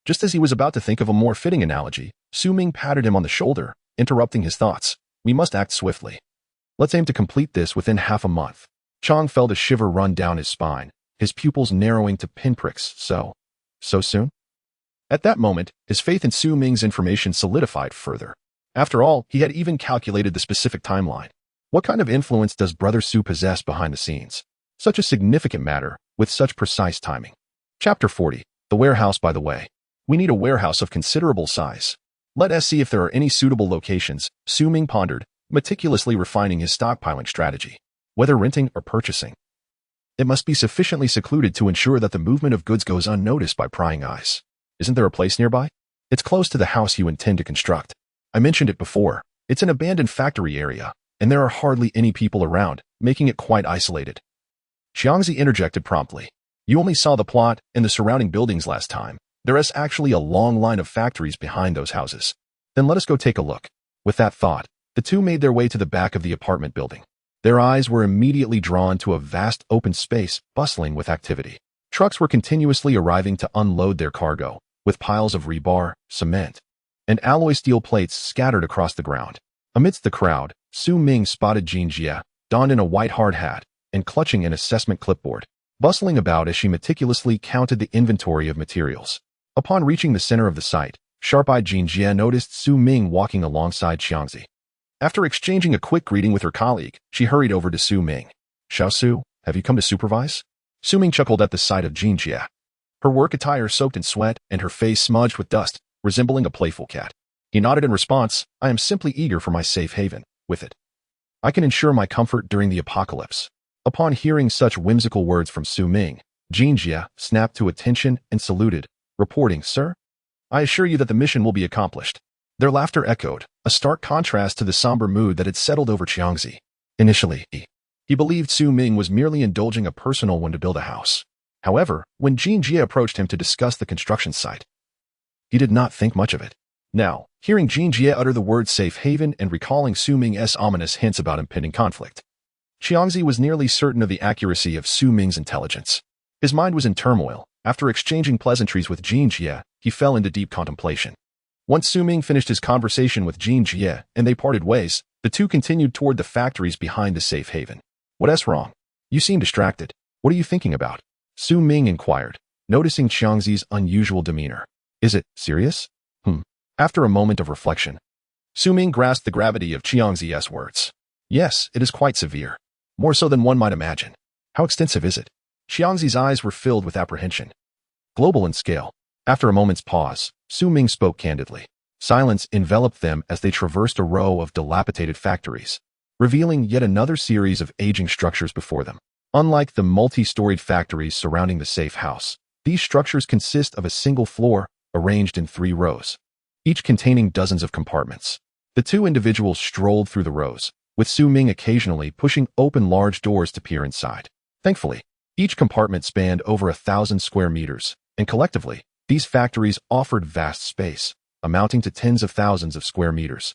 Just as he was about to think of a more fitting analogy, Su Ming patted him on the shoulder, interrupting his thoughts. We must act swiftly. Let's aim to complete this within half a month. Chang felt a shiver run down his spine, his pupils narrowing to pinpricks. So soon? At that moment, his faith in Su Ming's information solidified further. After all, he had even calculated the specific timeline. What kind of influence does Brother Su possess behind the scenes? Such a significant matter, with such precise timing. Chapter 40. The warehouse. By the way, we need a warehouse of considerable size. Let us see if there are any suitable locations, Su Ming pondered, meticulously refining his stockpiling strategy. Whether renting or purchasing, it must be sufficiently secluded to ensure that the movement of goods goes unnoticed by prying eyes. Isn't there a place nearby? It's close to the house you intend to construct. I mentioned it before. It's an abandoned factory area, and there are hardly any people around, making it quite isolated. Xiangzi interjected promptly. You only saw the plot and the surrounding buildings last time. There is actually a long line of factories behind those houses. Then let us go take a look. With that thought, the two made their way to the back of the apartment building. Their eyes were immediately drawn to a vast open space bustling with activity. Trucks were continuously arriving to unload their cargo, with piles of rebar, cement, and alloy steel plates scattered across the ground. Amidst the crowd, Su Ming spotted Jin Jie, donned in a white hard hat and clutching an assessment clipboard, bustling about as she meticulously counted the inventory of materials. Upon reaching the center of the site, sharp-eyed Jin Jie noticed Su Ming walking alongside Xiangzi. After exchanging a quick greeting with her colleague, she hurried over to Su Ming. Xiao Su, have you come to supervise? Su Ming chuckled at the sight of Jin Jie. Her work attire soaked in sweat and her face smudged with dust, resembling a playful cat. He nodded in response. I am simply eager for my safe haven. With it, I can ensure my comfort during the apocalypse. Upon hearing such whimsical words from Su Ming, Jin Jie snapped to attention and saluted, reporting, Sir, I assure you that the mission will be accomplished. Their laughter echoed, a stark contrast to the somber mood that had settled over Xiangzi. Initially, he believed Su Ming was merely indulging a personal one to build a house. However, when Jin Jie approached him to discuss the construction site, he did not think much of it. Now, hearing Jin Jie utter the word safe haven and recalling Su Ming's ominous hints about impending conflict, Xiangzi was nearly certain of the accuracy of Su Ming's intelligence. His mind was in turmoil. After exchanging pleasantries with Jin Jie, he fell into deep contemplation. Once Su Ming finished his conversation with Jin Jie and they parted ways, the two continued toward the factories behind the safe haven. What's wrong? You seem distracted. What are you thinking about? Su Ming inquired, noticing Xiangzi's unusual demeanor. Is it serious? After a moment of reflection, Su Ming grasped the gravity of Xiangzi's words. Yes, it is quite severe. More so than one might imagine. How extensive is it? Xiangzi's eyes were filled with apprehension. Global in scale. After a moment's pause, Su Ming spoke candidly. Silence enveloped them as they traversed a row of dilapidated factories, revealing yet another series of aging structures before them. Unlike the multi-storied factories surrounding the safe house, these structures consist of a single floor, arranged in 3 rows, each containing dozens of compartments. The two individuals strolled through the rows, with Su Ming occasionally pushing open large doors to peer inside. Thankfully, each compartment spanned over 1,000 square meters, and collectively, these factories offered vast space, amounting to tens of thousands of square meters,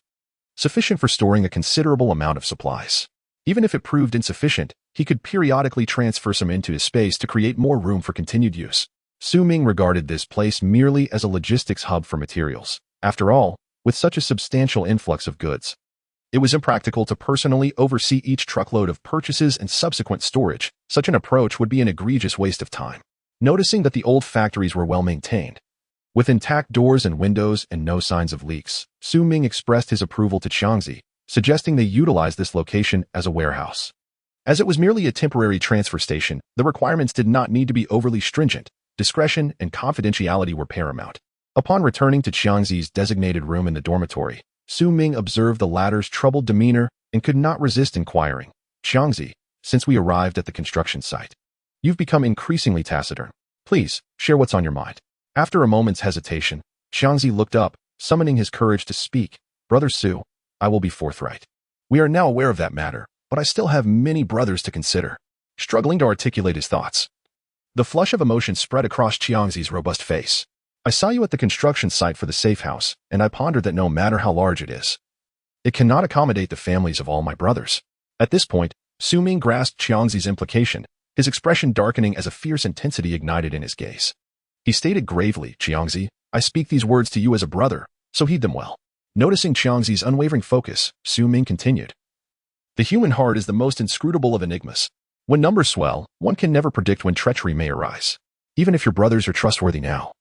sufficient for storing a considerable amount of supplies. Even if it proved insufficient, he could periodically transfer some into his space to create more room for continued use. Su Ming regarded this place merely as a logistics hub for materials. After all, with such a substantial influx of goods, it was impractical to personally oversee each truckload of purchases and subsequent storage. Such an approach would be an egregious waste of time. Noticing that the old factories were well maintained, with intact doors and windows and no signs of leaks, Su Ming expressed his approval to Qiangzi, suggesting they utilize this location as a warehouse. As it was merely a temporary transfer station, the requirements did not need to be overly stringent. Discretion and confidentiality were paramount. Upon returning to Qiangzi's designated room in the dormitory, Su Ming observed the latter's troubled demeanor and could not resist inquiring, "Qiangzi, since we arrived at the construction site, you've become increasingly taciturn. Please, share what's on your mind." After a moment's hesitation, Qiangzi looked up, summoning his courage to speak. "Brother Su, I will be forthright. We are now aware of that matter, but I still have many brothers to consider." Struggling to articulate his thoughts, the flush of emotion spread across Qiangzi's robust face. "I saw you at the construction site for the Safehouse, and I pondered that no matter how large it is, it cannot accommodate the families of all my brothers." At this point, Su Ming grasped Qiangzi's implication, his expression darkening as a fierce intensity ignited in his gaze. He stated gravely, "Qiangzi, I speak these words to you as a brother, so heed them well." Noticing Qiangzi's unwavering focus, Su Ming continued, "The human heart is the most inscrutable of enigmas. When numbers swell, one can never predict when treachery may arise. Even if your brothers are trustworthy now,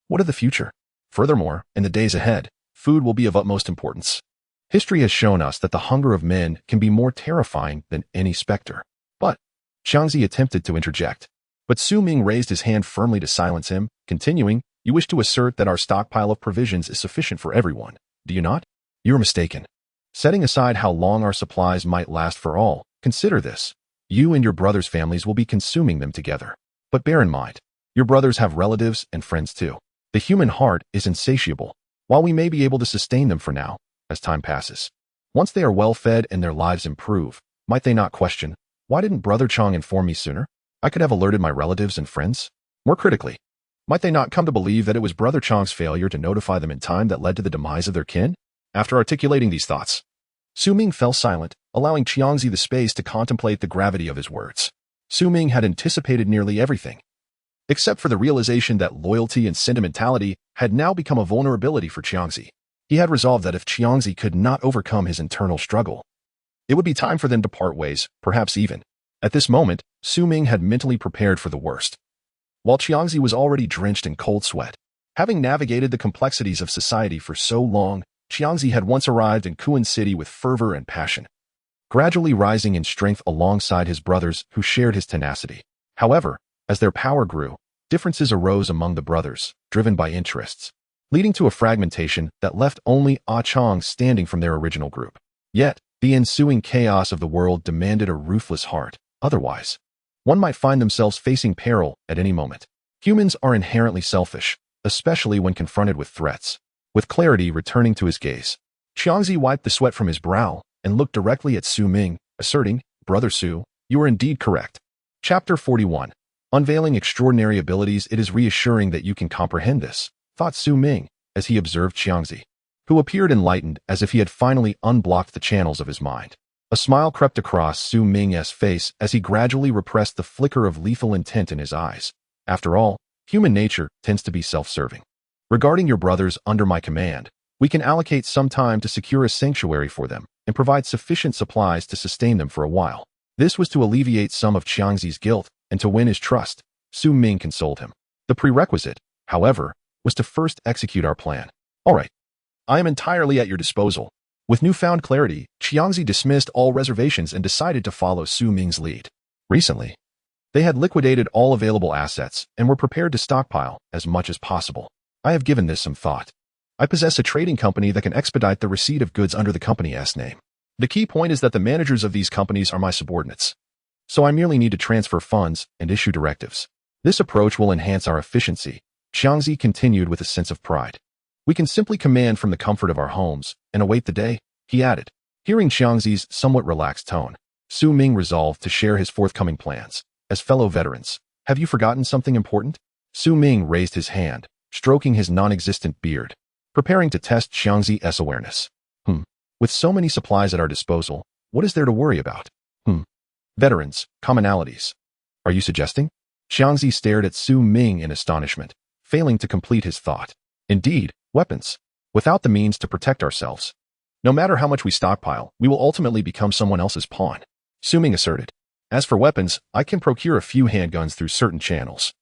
what of the future? Furthermore, in the days ahead, food will be of utmost importance. History has shown us that the hunger of men can be more terrifying than any specter." But Qiangzi attempted to interject, but Su Ming raised his hand firmly to silence him, continuing, "You wish to assert that our stockpile of provisions is sufficient for everyone, do you not? You're mistaken. Setting aside how long our supplies might last for all, consider this. You and your brothers' families will be consuming them together. But bear in mind, your brothers have relatives and friends too. The human heart is insatiable. While we may be able to sustain them for now, as time passes, once they are well fed and their lives improve, might they not question, why didn't Brother Chong inform me sooner? I could have alerted my relatives and friends. More critically, might they not come to believe that it was Brother Chong's failure to notify them in time that led to the demise of their kin?" After articulating these thoughts, Su Ming fell silent, allowing Qiangzi the space to contemplate the gravity of his words. Su Ming had anticipated nearly everything, except for the realization that loyalty and sentimentality had now become a vulnerability for Qiangzi. He had resolved that if Qiangzi could not overcome his internal struggle, it would be time for them to part ways, perhaps even. At this moment, Su Ming had mentally prepared for the worst, while Qiangzi was already drenched in cold sweat. Having navigated the complexities of society for so long, Qiangzi had once arrived in Kuan City with fervor and passion, gradually rising in strength alongside his brothers who shared his tenacity. However, as their power grew, differences arose among the brothers, driven by interests, leading to a fragmentation that left only Ah Chong standing from their original group. Yet, the ensuing chaos of the world demanded a ruthless heart. Otherwise, one might find themselves facing peril at any moment. Humans are inherently selfish, especially when confronted with threats. With clarity returning to his gaze, Qiangzi wiped the sweat from his brow and looked directly at Su Ming, asserting, "Brother Su, you are indeed correct." Chapter 41. Unveiling extraordinary abilities. "It is reassuring that you can comprehend this," thought Su Ming, as he observed Qiangzi, who appeared enlightened as if he had finally unblocked the channels of his mind. A smile crept across Su Ming's face as he gradually repressed the flicker of lethal intent in his eyes. After all, human nature tends to be self-serving. "Regarding your brothers under my command, we can allocate some time to secure a sanctuary for them and provide sufficient supplies to sustain them for a while." This was to alleviate some of Qiangzi's guilt and to win his trust. Su Ming consoled him. The prerequisite, however, was to first execute our plan. "All right. I am entirely at your disposal." With newfound clarity, Qiangzi dismissed all reservations and decided to follow Su Ming's lead. Recently, they had liquidated all available assets and were prepared to stockpile as much as possible. "I have given this some thought. I possess a trading company that can expedite the receipt of goods under the company's name. The key point is that the managers of these companies are my subordinates, so I merely need to transfer funds and issue directives. This approach will enhance our efficiency," Qiangzi continued with a sense of pride. "We can simply command from the comfort of our homes and await the day," he added. Hearing Qiangzi's somewhat relaxed tone, Su Ming resolved to share his forthcoming plans. "As fellow veterans, have you forgotten something important?" Su Ming raised his hand, stroking his non-existent beard, preparing to test Qiangzi's awareness. With so many supplies at our disposal, what is there to worry about? Veterans, commonalities. Are you suggesting?" Xiangzi stared at Su Ming in astonishment, failing to complete his thought. Indeed, weapons. Without the means to protect ourselves. No matter how much we stockpile, we will ultimately become someone else's pawn, Su Ming asserted. As for weapons, I can procure a few handguns through certain channels.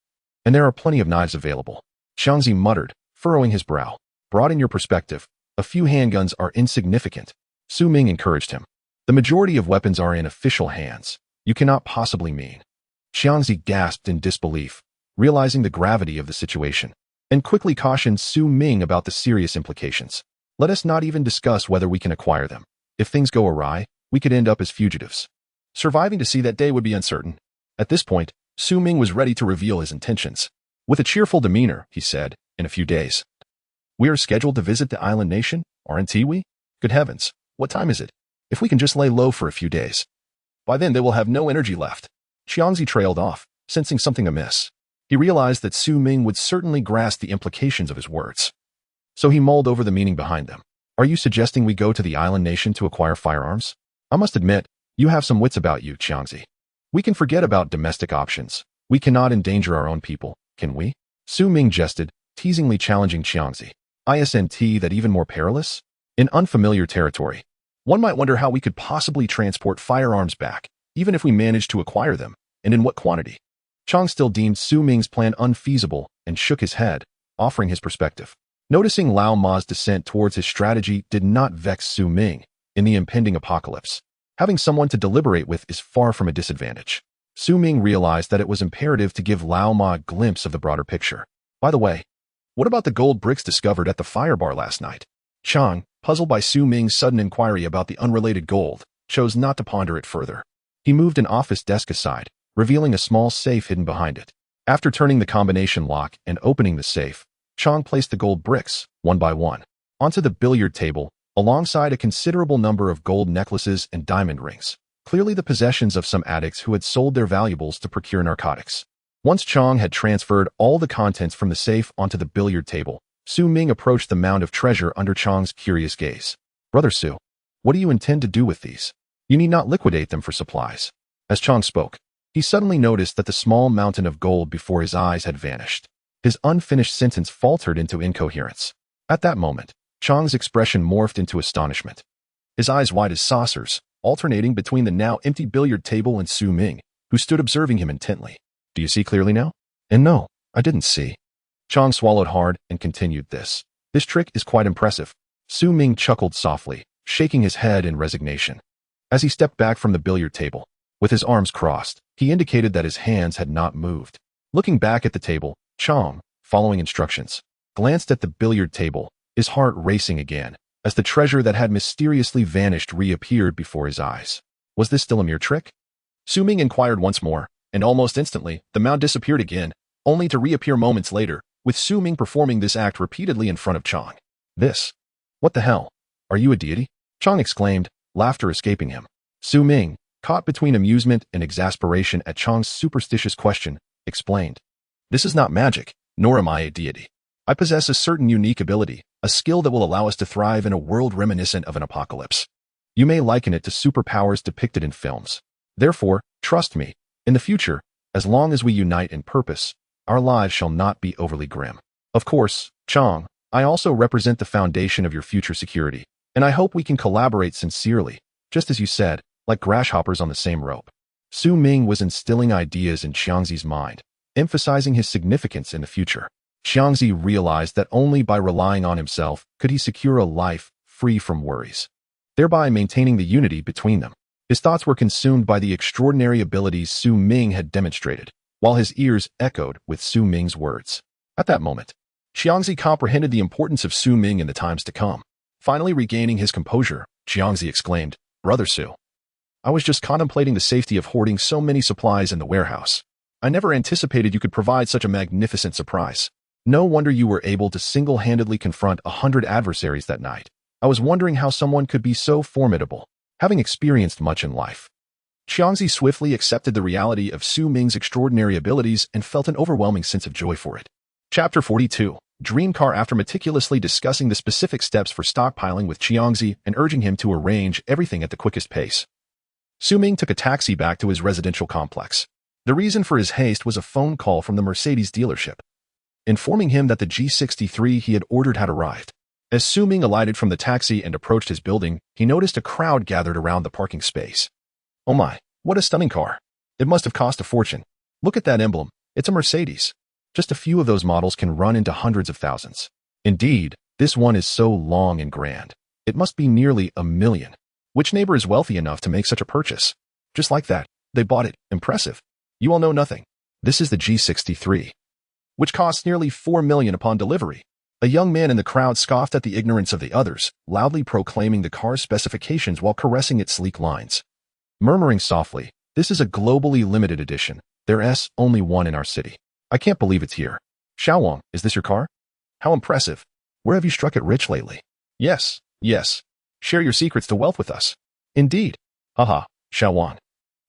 And there are plenty of knives available. Xiangzi muttered, furrowing his brow. Broaden your perspective. A few handguns are insignificant. Su Ming encouraged him. The majority of weapons are in official hands. You cannot possibly mean. Xiangzi gasped in disbelief, realizing the gravity of the situation, and quickly cautioned Su Ming about the serious implications. Let us not even discuss whether we can acquire them. If things go awry, we could end up as fugitives. Surviving to see that day would be uncertain. At this point, Su Ming was ready to reveal his intentions. With a cheerful demeanor, he said, in a few days. We are scheduled to visit the island nation, aren't we? Good heavens, what time is it? If we can just lay low for a few days. By then they will have no energy left. Xiangzi trailed off, sensing something amiss. He realized that Su Ming would certainly grasp the implications of his words. So he mulled over the meaning behind them. Are you suggesting we go to the island nation to acquire firearms? I must admit, you have some wits about you, Xiangzi. We can forget about domestic options. We cannot endanger our own people, can we? Su Ming jested, teasingly challenging Xiangzi. Isn't that even more perilous? In unfamiliar territory. One might wonder how we could possibly transport firearms back, even if we managed to acquire them, and in what quantity. Chang still deemed Su Ming's plan unfeasible and shook his head, offering his perspective. Noticing Lao Ma's descent towards his strategy did not vex Su Ming in the impending apocalypse. Having someone to deliberate with is far from a disadvantage. Su Ming realized that it was imperative to give Lao Ma a glimpse of the broader picture. By the way, what about the gold bricks discovered at the fire bar last night? Chang, puzzled by Su Ming's sudden inquiry about the unrelated gold, chose not to ponder it further. He moved an office desk aside, revealing a small safe hidden behind it. After turning the combination lock and opening the safe, Chang placed the gold bricks, one by one, onto the billiard table, alongside a considerable number of gold necklaces and diamond rings, clearly the possessions of some addicts who had sold their valuables to procure narcotics. Once Chang had transferred all the contents from the safe onto the billiard table, Su Ming approached the mound of treasure under Chang's curious gaze. Brother Su, what do you intend to do with these? You need not liquidate them for supplies. As Chang spoke, he suddenly noticed that the small mountain of gold before his eyes had vanished. His unfinished sentence faltered into incoherence. At that moment, Chang's expression morphed into astonishment. His eyes wide as saucers, alternating between the now empty billiard table and Su Ming, who stood observing him intently. Do you see clearly now? And no, I didn't see. Chang swallowed hard and continued this. This trick is quite impressive. Su Ming chuckled softly, shaking his head in resignation. As he stepped back from the billiard table, with his arms crossed, he indicated that his hands had not moved. Looking back at the table, Chang, following instructions, glanced at the billiard table, his heart racing again, as the treasure that had mysteriously vanished reappeared before his eyes. Was this still a mere trick? Su Ming inquired once more, and almost instantly, the mound disappeared again, only to reappear moments later, with Su Ming performing this act repeatedly in front of Chang. This? What the hell? Are you a deity? Chang exclaimed, laughter escaping him. Su Ming, caught between amusement and exasperation at Chang's superstitious question, explained. This is not magic, nor am I a deity. I possess a certain unique ability, a skill that will allow us to thrive in a world reminiscent of an apocalypse. You may liken it to superpowers depicted in films. Therefore, trust me, in the future, as long as we unite in purpose, our lives shall not be overly grim. Of course, Chang, I also represent the foundation of your future security, and I hope we can collaborate sincerely, just as you said, like grasshoppers on the same rope. Su Ming was instilling ideas in Xiangzi's mind, emphasizing his significance in the future. Xiangzi realized that only by relying on himself could he secure a life free from worries, thereby maintaining the unity between them. His thoughts were consumed by the extraordinary abilities Su Ming had demonstrated, while his ears echoed with Su Ming's words. At that moment, Xiangzi comprehended the importance of Su Ming in the times to come. Finally regaining his composure, Xiangzi exclaimed, Brother Su, I was just contemplating the safety of hoarding so many supplies in the warehouse. I never anticipated you could provide such a magnificent surprise. No wonder you were able to single-handedly confront 100 adversaries that night. I was wondering how someone could be so formidable, having experienced much in life. Xiangzi swiftly accepted the reality of Su Ming's extraordinary abilities and felt an overwhelming sense of joy for it. Chapter 42. Dream Car. After meticulously discussing the specific steps for stockpiling with Xiangzi and urging him to arrange everything at the quickest pace, Su Ming took a taxi back to his residential complex. The reason for his haste was a phone call from the Mercedes dealership, informing him that the G63 he had ordered had arrived. As Su Ming alighted from the taxi and approached his building, he noticed a crowd gathered around the parking space. Oh my, what a stunning car. It must have cost a fortune. Look at that emblem. It's a Mercedes. Just a few of those models can run into hundreds of thousands. Indeed, this one is so long and grand. It must be nearly $1 million. Which neighbor is wealthy enough to make such a purchase? Just like that, they bought it. Impressive. You all know nothing. This is the G63, which costs nearly $4 million upon delivery. A young man in the crowd scoffed at the ignorance of the others, loudly proclaiming the car's specifications while caressing its sleek lines. Murmuring softly, "This is a globally limited edition. There's only one in our city. I can't believe it's here. Xiaowang, is this your car? How impressive. Where have you struck it rich lately? Yes. Share your secrets to wealth with us. Indeed. Haha, Xiaowang.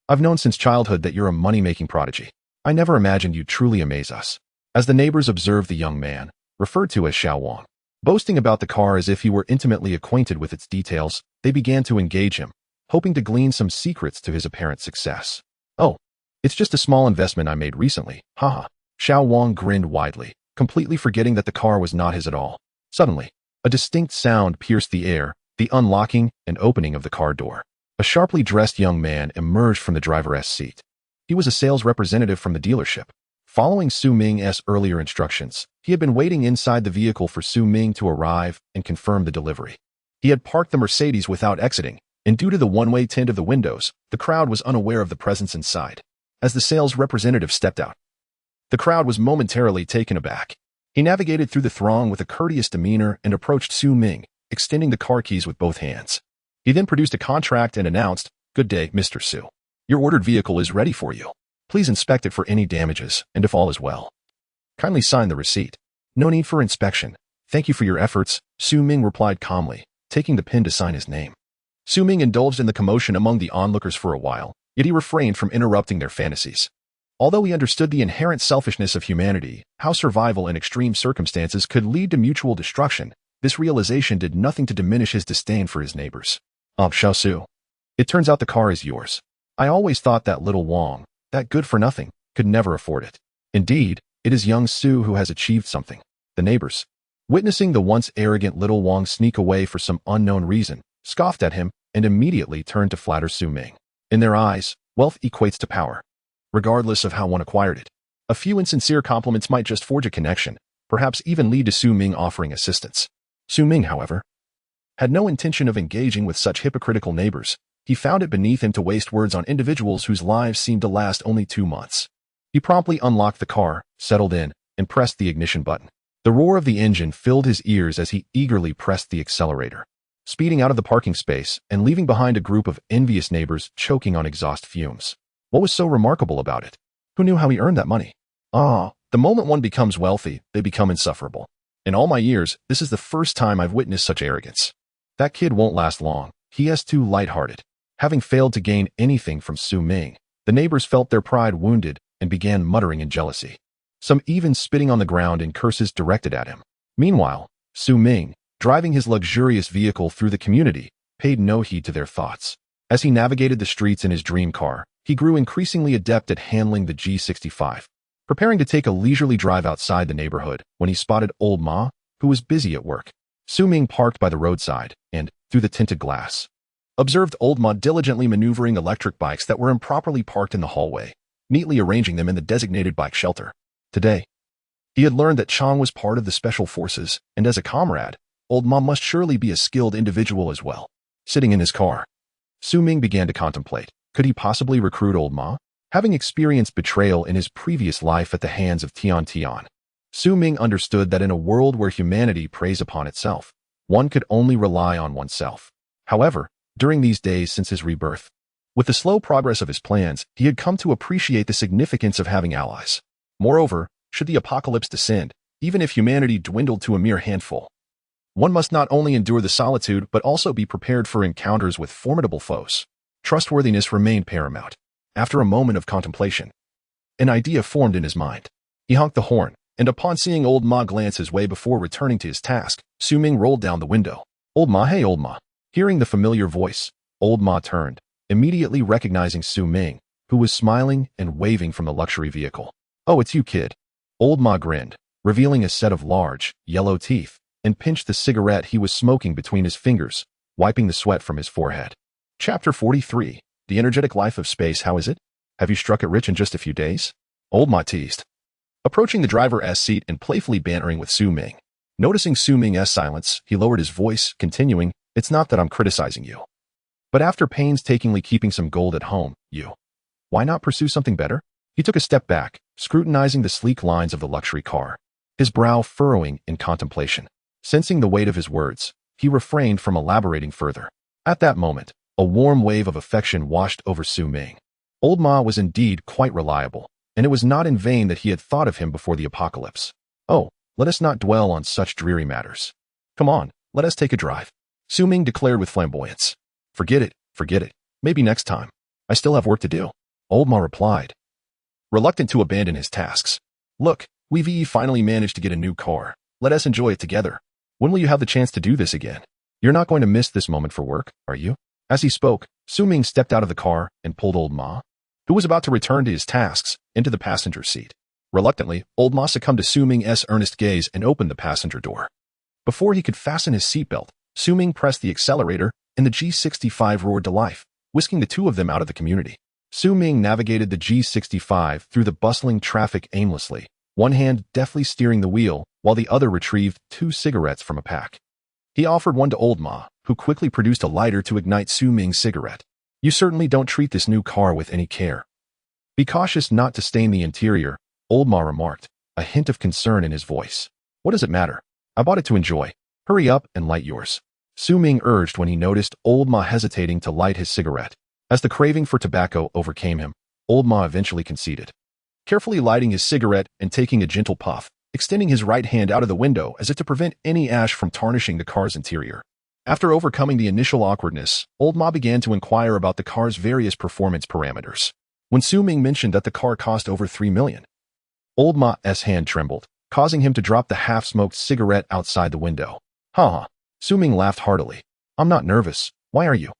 I've known since childhood that you're a money-making prodigy. I never imagined you'd truly amaze us." As the neighbors observed the young man, referred to as Xiaowang, boasting about the car as if he were intimately acquainted with its details, they began to engage him, hoping to glean some secrets to his apparent success. "Oh, it's just a small investment I made recently, haha." Xiaowang grinned widely, completely forgetting that the car was not his at all. Suddenly, a distinct sound pierced the air, the unlocking and opening of the car door. A sharply dressed young man emerged from the driver's seat. He was a sales representative from the dealership. Following Su Ming's earlier instructions, he had been waiting inside the vehicle for Su Ming to arrive and confirm the delivery. He had parked the Mercedes without exiting, and due to the one-way tint of the windows, the crowd was unaware of the presence inside. As the sales representative stepped out, the crowd was momentarily taken aback. He navigated through the throng with a courteous demeanor and approached Su Ming, extending the car keys with both hands. He then produced a contract and announced, "Good day, Mr. Su. Your ordered vehicle is ready for you. Please inspect it for any damages, and if all is well, kindly sign the receipt." "No need for inspection. Thank you for your efforts," Su Ming replied calmly, taking the pen to sign his name. Su Ming indulged in the commotion among the onlookers for a while, yet he refrained from interrupting their fantasies. Although he understood the inherent selfishness of humanity, how survival in extreme circumstances could lead to mutual destruction, this realization did nothing to diminish his disdain for his neighbors. Xiao Su, it turns out the car is yours. I always thought that little Wang, that good-for-nothing, could never afford it. Indeed, it is young Su who has achieved something." The neighbors, witnessing the once arrogant little Wang sneak away for some unknown reason, scoffed at him and immediately turned to flatter Su Ming. In their eyes, wealth equates to power, regardless of how one acquired it. A few insincere compliments might just forge a connection, perhaps even lead to Su Ming offering assistance. Su Ming, however, had no intention of engaging with such hypocritical neighbors. He found it beneath him to waste words on individuals whose lives seemed to last only 2 months. He promptly unlocked the car, settled in, and pressed the ignition button. The roar of the engine filled his ears as he eagerly pressed the accelerator, speeding out of the parking space and leaving behind a group of envious neighbors choking on exhaust fumes. What was so remarkable about it? Who knew how he earned that money? The moment one becomes wealthy, they become insufferable. In all my years, this is the first time I've witnessed such arrogance. That kid won't last long. He is too light-hearted. Having failed to gain anything from Su Ming, the neighbors felt their pride wounded and began muttering in jealousy. Some even spitting on the ground in curses directed at him. Meanwhile, Su Ming, driving his luxurious vehicle through the community, paid no heed to their thoughts. As he navigated the streets in his dream car, he grew increasingly adept at handling the G65. Preparing to take a leisurely drive outside the neighborhood when he spotted old Ma, who was busy at work. Su Ming parked by the roadside and, through the tinted glass, observed old Ma diligently maneuvering electric bikes that were improperly parked in the hallway, neatly arranging them in the designated bike shelter. Today, he had learned that Chang was part of the special forces, and as a comrade, old Ma must surely be a skilled individual as well. Sitting in his car, Su Ming began to contemplate, could he possibly recruit old Ma? Having experienced betrayal in his previous life at the hands of Tian Tian, Su Ming understood that in a world where humanity preys upon itself, one could only rely on oneself. However, during these days since his rebirth, with the slow progress of his plans, he had come to appreciate the significance of having allies. Moreover, should the apocalypse descend, even if humanity dwindled to a mere handful, one must not only endure the solitude but also be prepared for encounters with formidable foes. Trustworthiness remained paramount. After a moment of contemplation, an idea formed in his mind. He honked the horn, and upon seeing old Ma glance his way before returning to his task, Su Ming rolled down the window. "Old Ma, hey old Ma." Hearing the familiar voice, old Ma turned, immediately recognizing Su Ming, who was smiling and waving from the luxury vehicle. "Oh, it's you, kid." Old Ma grinned, revealing a set of large, yellow teeth, and pinched the cigarette he was smoking between his fingers, wiping the sweat from his forehead. Chapter 43. The Energetic Life of Space. How is it? Have you struck it rich in just a few days? Old Ma teased, approaching the driver's seat and playfully bantering with Su Ming. Noticing Su Ming's silence, he lowered his voice, continuing, "It's not that I'm criticizing you. But after painstakingly keeping some gold at home, why not pursue something better?" He took a step back, scrutinizing the sleek lines of the luxury car, his brow furrowing in contemplation. Sensing the weight of his words, he refrained from elaborating further. At that moment, a warm wave of affection washed over Su Ming. Old Ma was indeed quite reliable, and it was not in vain that he had thought of him before the apocalypse. "Oh, let us not dwell on such dreary matters. Come on, let us take a drive," Su Ming declared with flamboyance. Forget it. Maybe next time. I still have work to do," Old Ma replied, reluctant to abandon his tasks. "Look, we've finally managed to get a new car. Let us enjoy it together. When will you have the chance to do this again? You're not going to miss this moment for work, are you?" As he spoke, Su Ming stepped out of the car and pulled Old Ma, who was about to return to his tasks, into the passenger seat. Reluctantly, Old Ma succumbed to Su Ming's earnest gaze and opened the passenger door. Before he could fasten his seatbelt, Su Ming pressed the accelerator, and the G65 roared to life, whisking the two of them out of the community. Su Ming navigated the G65 through the bustling traffic aimlessly, one hand deftly steering the wheel, while the other retrieved 2 cigarettes from a pack. He offered one to Old Ma, who quickly produced a lighter to ignite Su Ming's cigarette. "You certainly don't treat this new car with any care. Be cautious not to stain the interior," Old Ma remarked, a hint of concern in his voice. "What does it matter? I bought it to enjoy. Hurry up and light yours," Su Ming urged when he noticed Old Ma hesitating to light his cigarette. As the craving for tobacco overcame him, Old Ma eventually conceded. Carefully lighting his cigarette and taking a gentle puff, extending his right hand out of the window as if to prevent any ash from tarnishing the car's interior. After overcoming the initial awkwardness, Old Ma began to inquire about the car's various performance parameters. When Su Ming mentioned that the car cost over $3 million, Old Ma's hand trembled, causing him to drop the half-smoked cigarette outside the window. "Ha." Su Ming laughed heartily. "I'm not nervous. Why are you?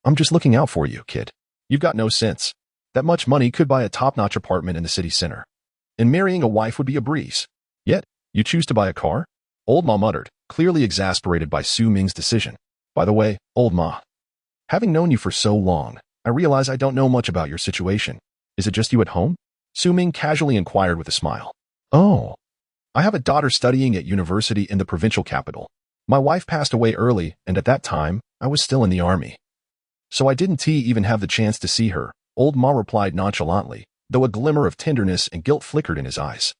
I'm just looking out for you, kid. You've got no sense. That much money could buy a top-notch apartment in the city center. And marrying a wife would be a breeze. Yet, you choose to buy a car?" Old Ma muttered, clearly exasperated by Su Ming's decision. "By the way, Old Ma, having known you for so long, I realize I don't know much about your situation. Is it just you at home?" Su Ming casually inquired with a smile. "Oh, I have a daughter studying at university in the provincial capital. My wife passed away early, and at that time, I was still in the army. So I didn't even have the chance to see her," Old Ma replied nonchalantly, though a glimmer of tenderness and guilt flickered in his eyes.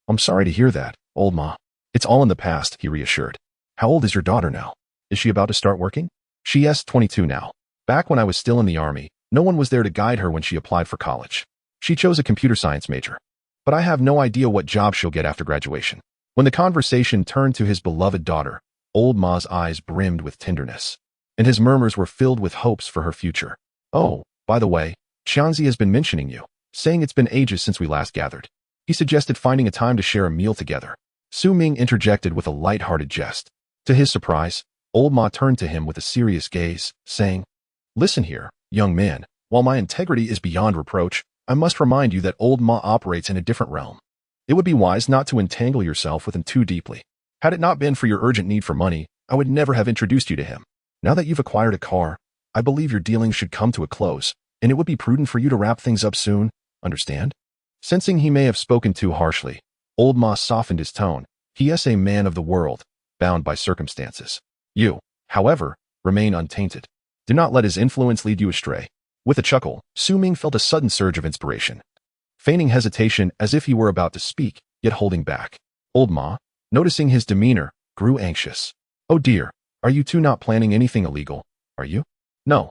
"I'm sorry to hear that, Old Ma. It's all in the past," he reassured. "How old is your daughter now? Is she about to start working?" "She's 22 now. Back when I was still in the army, no one was there to guide her when she applied for college. She chose a computer science major. But I have no idea what job she'll get after graduation." When the conversation turned to his beloved daughter, Old Ma's eyes brimmed with tenderness, and his murmurs were filled with hopes for her future. "Oh, by the way, Xianzi has been mentioning you, saying it's been ages since we last gathered. He suggested finding a time to share a meal together." Su Ming interjected with a light-hearted jest. To his surprise, Old Ma turned to him with a serious gaze, saying, "Listen here, young man, while my integrity is beyond reproach, I must remind you that Old Ma operates in a different realm. It would be wise not to entangle yourself with him too deeply. Had it not been for your urgent need for money, I would never have introduced you to him. Now that you've acquired a car, I believe your dealings should come to a close, and it would be prudent for you to wrap things up soon, understand?" Sensing he may have spoken too harshly, Old Ma softened his tone. He is a man of the world, bound by circumstances. You, however, remain untainted. Do not let his influence lead you astray. With a chuckle, Su Ming felt a sudden surge of inspiration. Feigning hesitation as if he were about to speak, yet holding back, Old Ma, noticing his demeanor, grew anxious. "Oh dear, are you two not planning anything illegal, are you?" No,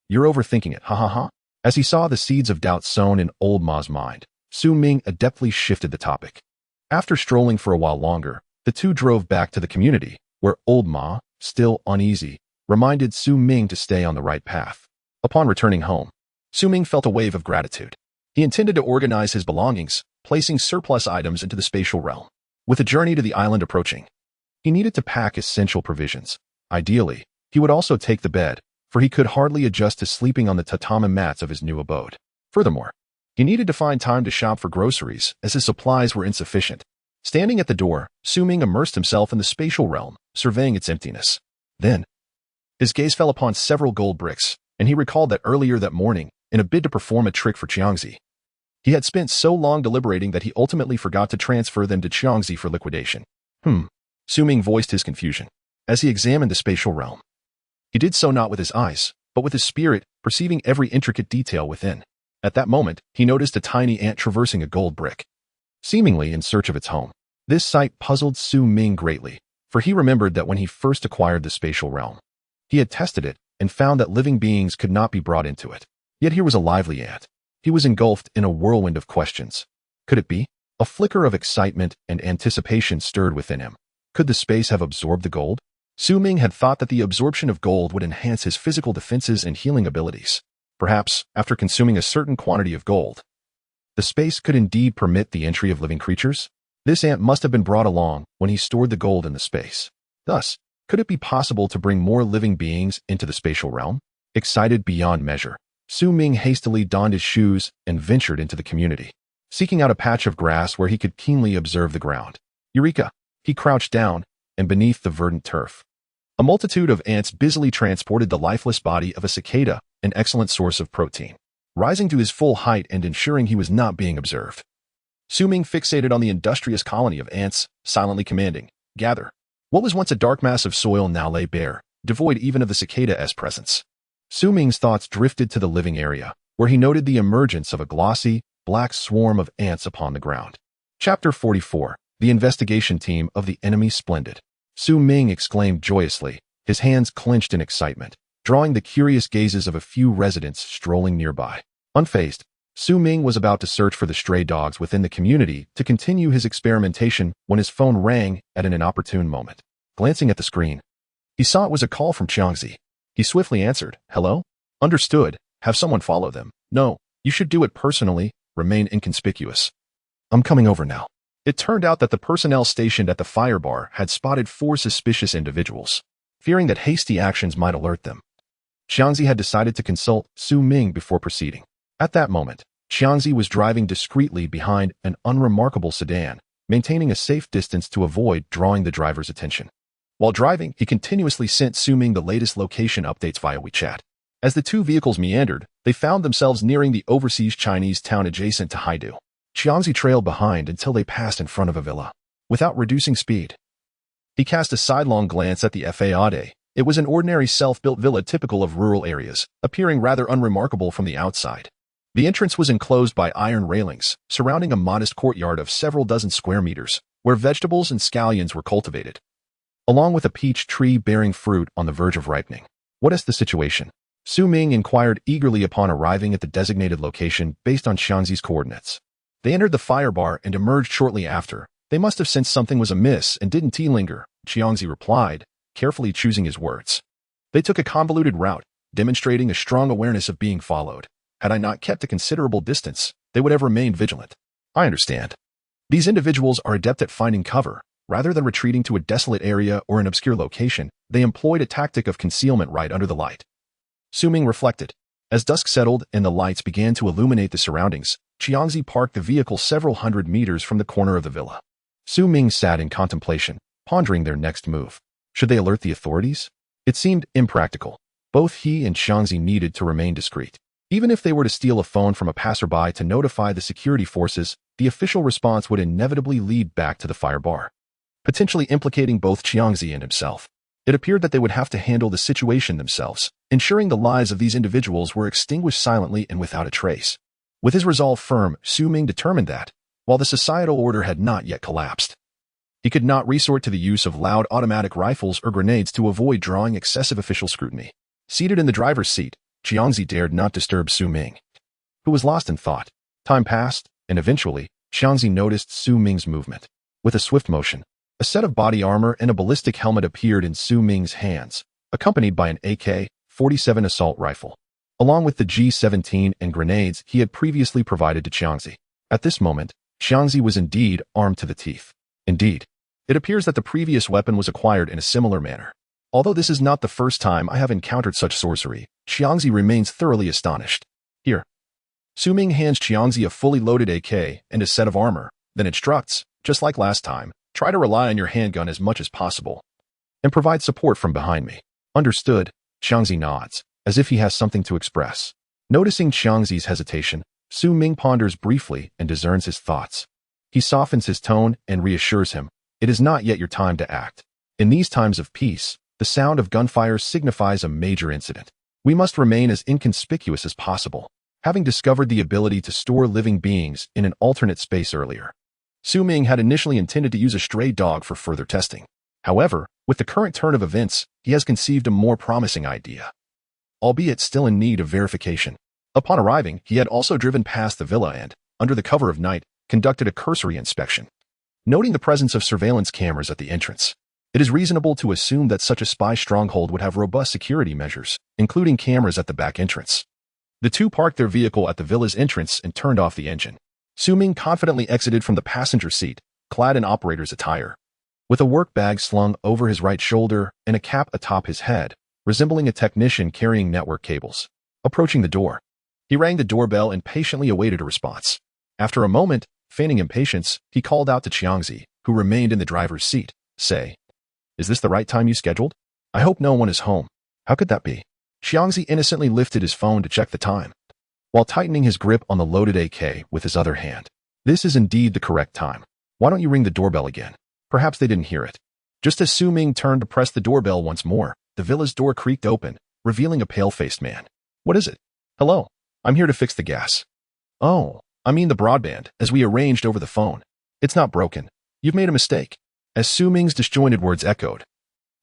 you're overthinking it, ha ha ha." As he saw the seeds of doubt sown in Old Ma's mind, Su Ming adeptly shifted the topic. After strolling for a while longer, the two drove back to the community, where Old Ma, still uneasy, reminded Su Ming to stay on the right path. Upon returning home, Su Ming felt a wave of gratitude. He intended to organize his belongings, placing surplus items into the spatial realm. With the journey to the island approaching, he needed to pack essential provisions. Ideally, he would also take the bed, for he could hardly adjust to sleeping on the tatami mats of his new abode. Furthermore, he needed to find time to shop for groceries as his supplies were insufficient. Standing at the door, Ming immersed himself in the spatial realm, surveying its emptiness. Then, his gaze fell upon several gold bricks, and he recalled that earlier that morning, in a bid to perform a trick for Qiangzi, he had spent so long deliberating that he ultimately forgot to transfer them to Qiangzi for liquidation. Ming voiced his confusion as he examined the spatial realm. He did so not with his eyes, but with his spirit, perceiving every intricate detail within. At that moment, he noticed a tiny ant traversing a gold brick, seemingly in search of its home. This sight puzzled Ming greatly, for he remembered that when he first acquired the spatial realm, he had tested it and found that living beings could not be brought into it. Yet here was a lively ant. He was engulfed in a whirlwind of questions. Could it be? A flicker of excitement and anticipation stirred within him. Could the space have absorbed the gold? Ming had thought that the absorption of gold would enhance his physical defenses and healing abilities. Perhaps, after consuming a certain quantity of gold, the space could indeed permit the entry of living creatures? This ant must have been brought along when he stored the gold in the space. Thus, could it be possible to bring more living beings into the spatial realm? Excited beyond measure, Ming hastily donned his shoes and ventured into the community, seeking out a patch of grass where he could keenly observe the ground. Eureka! He crouched down, and beneath the verdant turf, a multitude of ants busily transported the lifeless body of a cicada, an excellent source of protein. Rising to his full height and ensuring he was not being observed, Ming fixated on the industrious colony of ants, silently commanding, "Gather." What was once a dark mass of soil now lay bare, devoid even of the cicada's presence. Ming's thoughts drifted to the living area, where he noted the emergence of a glossy, black swarm of ants upon the ground. Chapter 44. The investigation team of the enemy splendid. Ming exclaimed joyously, his hands clenched in excitement, drawing the curious gazes of a few residents strolling nearby. Unfazed, Ming was about to search for the stray dogs within the community to continue his experimentation when his phone rang at an inopportune moment. Glancing at the screen, he saw it was a call from Qiangzi. He swiftly answered, "Hello? Understood. Have someone follow them. No, you should do it personally. Remain inconspicuous. I'm coming over now." It turned out that the personnel stationed at the fire bar had spotted 4 suspicious individuals. Fearing that hasty actions might alert them, Qiangzi had decided to consult Ming before proceeding. At that moment, Qiangzi was driving discreetly behind an unremarkable sedan, maintaining a safe distance to avoid drawing the driver's attention. While driving, he continuously sent Ming the latest location updates via WeChat. As the 2 vehicles meandered, they found themselves nearing the overseas Chinese town adjacent to Haidu. Qiangzi trailed behind until they passed in front of a villa. Without reducing speed, he cast a sidelong glance at the façade. It was an ordinary self-built villa typical of rural areas, appearing rather unremarkable from the outside. The entrance was enclosed by iron railings, surrounding a modest courtyard of several dozen square meters, where vegetables and scallions were cultivated, along with a peach tree bearing fruit on the verge of ripening. "What is the situation?" Ming inquired eagerly upon arriving at the designated location based on Qiangzi's coordinates. They entered the fire bar and emerged shortly after. They must have sensed something was amiss and didn't linger, Qiangzi replied, carefully choosing his words. They took a convoluted route, demonstrating a strong awareness of being followed. Had I not kept a considerable distance, they would have remained vigilant. I understand. These individuals are adept at finding cover. Rather than retreating to a desolate area or an obscure location, they employed a tactic of concealment right under the light. Ming reflected. As dusk settled and the lights began to illuminate the surroundings, Qiangzi parked the vehicle several hundred meters from the corner of the villa. Ming sat in contemplation, pondering their next move. Should they alert the authorities? It seemed impractical. Both he and Qiangzi needed to remain discreet. Even if they were to steal a phone from a passerby to notify the security forces, the official response would inevitably lead back to the fire bar, potentially implicating both Qiangzi and himself. It appeared that they would have to handle the situation themselves, ensuring the lives of these individuals were extinguished silently and without a trace. With his resolve firm, Ming determined that, while the societal order had not yet collapsed, he could not resort to the use of loud automatic rifles or grenades to avoid drawing excessive official scrutiny. Seated in the driver's seat, Qiangzi dared not disturb Ming, who was lost in thought. Time passed, and eventually, Qiangzi noticed Ming's movement. With a swift motion, a set of body armor and a ballistic helmet appeared in Ming's hands, accompanied by an AK-47 assault rifle, along with the G-17 and grenades he had previously provided to Qiangzi. At this moment, Qiangzi was indeed armed to the teeth. Indeed, it appears that the previous weapon was acquired in a similar manner. Although this is not the first time I have encountered such sorcery, Qiangzi remains thoroughly astonished. Here, Su Ming hands Qiangzi a fully loaded AK and a set of armor, then instructs, just like last time, try to rely on your handgun as much as possible and provide support from behind me. Understood, Qiangzi nods, as if he has something to express. Noticing Qiangzi's hesitation, Su Ming ponders briefly and discerns his thoughts. He softens his tone and reassures him, it is not yet your time to act. In these times of peace, the sound of gunfire signifies a major incident. We must remain as inconspicuous as possible. Having discovered the ability to store living beings in an alternate space earlier, Su Ming had initially intended to use a stray dog for further testing. However, with the current turn of events, he has conceived a more promising idea, albeit still in need of verification. Upon arriving, he had also driven past the villa and, under the cover of night, conducted a cursory inspection. Noting the presence of surveillance cameras at the entrance, it is reasonable to assume that such a spy stronghold would have robust security measures, including cameras at the back entrance. The two parked their vehicle at the villa's entrance and turned off the engine. Su Ming confidently exited from the passenger seat, clad in operator's attire, with a work bag slung over his right shoulder and a cap atop his head, resembling a technician carrying network cables. Approaching the door, he rang the doorbell and patiently awaited a response. After a moment, feigning impatience, he called out to Qiangzi, who remained in the driver's seat, say, "Is this the right time you scheduled? I hope no one is home." "How could that be?" Qiangzi innocently lifted his phone to check the time, while tightening his grip on the loaded AK with his other hand. "This is indeed the correct time. Why don't you ring the doorbell again?" Perhaps they didn't hear it. Just as Su Ming turned to press the doorbell once more, the villa's door creaked open, revealing a pale-faced man. "What is it?" "Hello. I'm here to fix the gas." "Oh, I mean the broadband, as we arranged over the phone. It's not broken. You've made a mistake." As Su Ming's disjointed words echoed,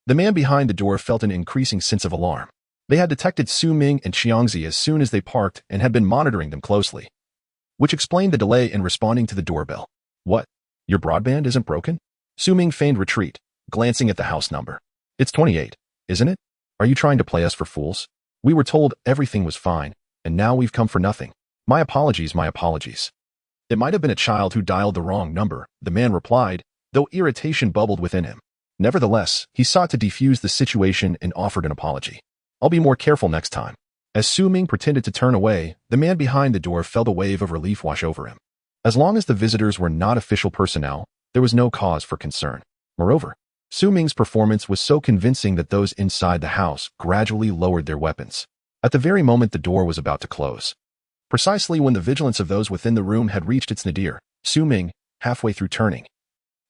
the man behind the door felt an increasing sense of alarm. They had detected Su Ming and Qiangzi as soon as they parked and had been monitoring them closely, which explained the delay in responding to the doorbell. "What? Your broadband isn't broken?" Su Ming feigned retreat, glancing at the house number. "It's 28, isn't it? Are you trying to play us for fools? We were told everything was fine, and now we've come for nothing. My apologies, my apologies." "It might have been a child who dialed the wrong number," the man replied, though irritation bubbled within him. Nevertheless, he sought to defuse the situation and offered an apology. "I'll be more careful next time." As Su Ming pretended to turn away, the man behind the door felt a wave of relief wash over him. As long as the visitors were not official personnel, there was no cause for concern. Moreover, Su Ming's performance was so convincing that those inside the house gradually lowered their weapons, at the very moment the door was about to close. Precisely when the vigilance of those within the room had reached its nadir, Su Ming, halfway through turning,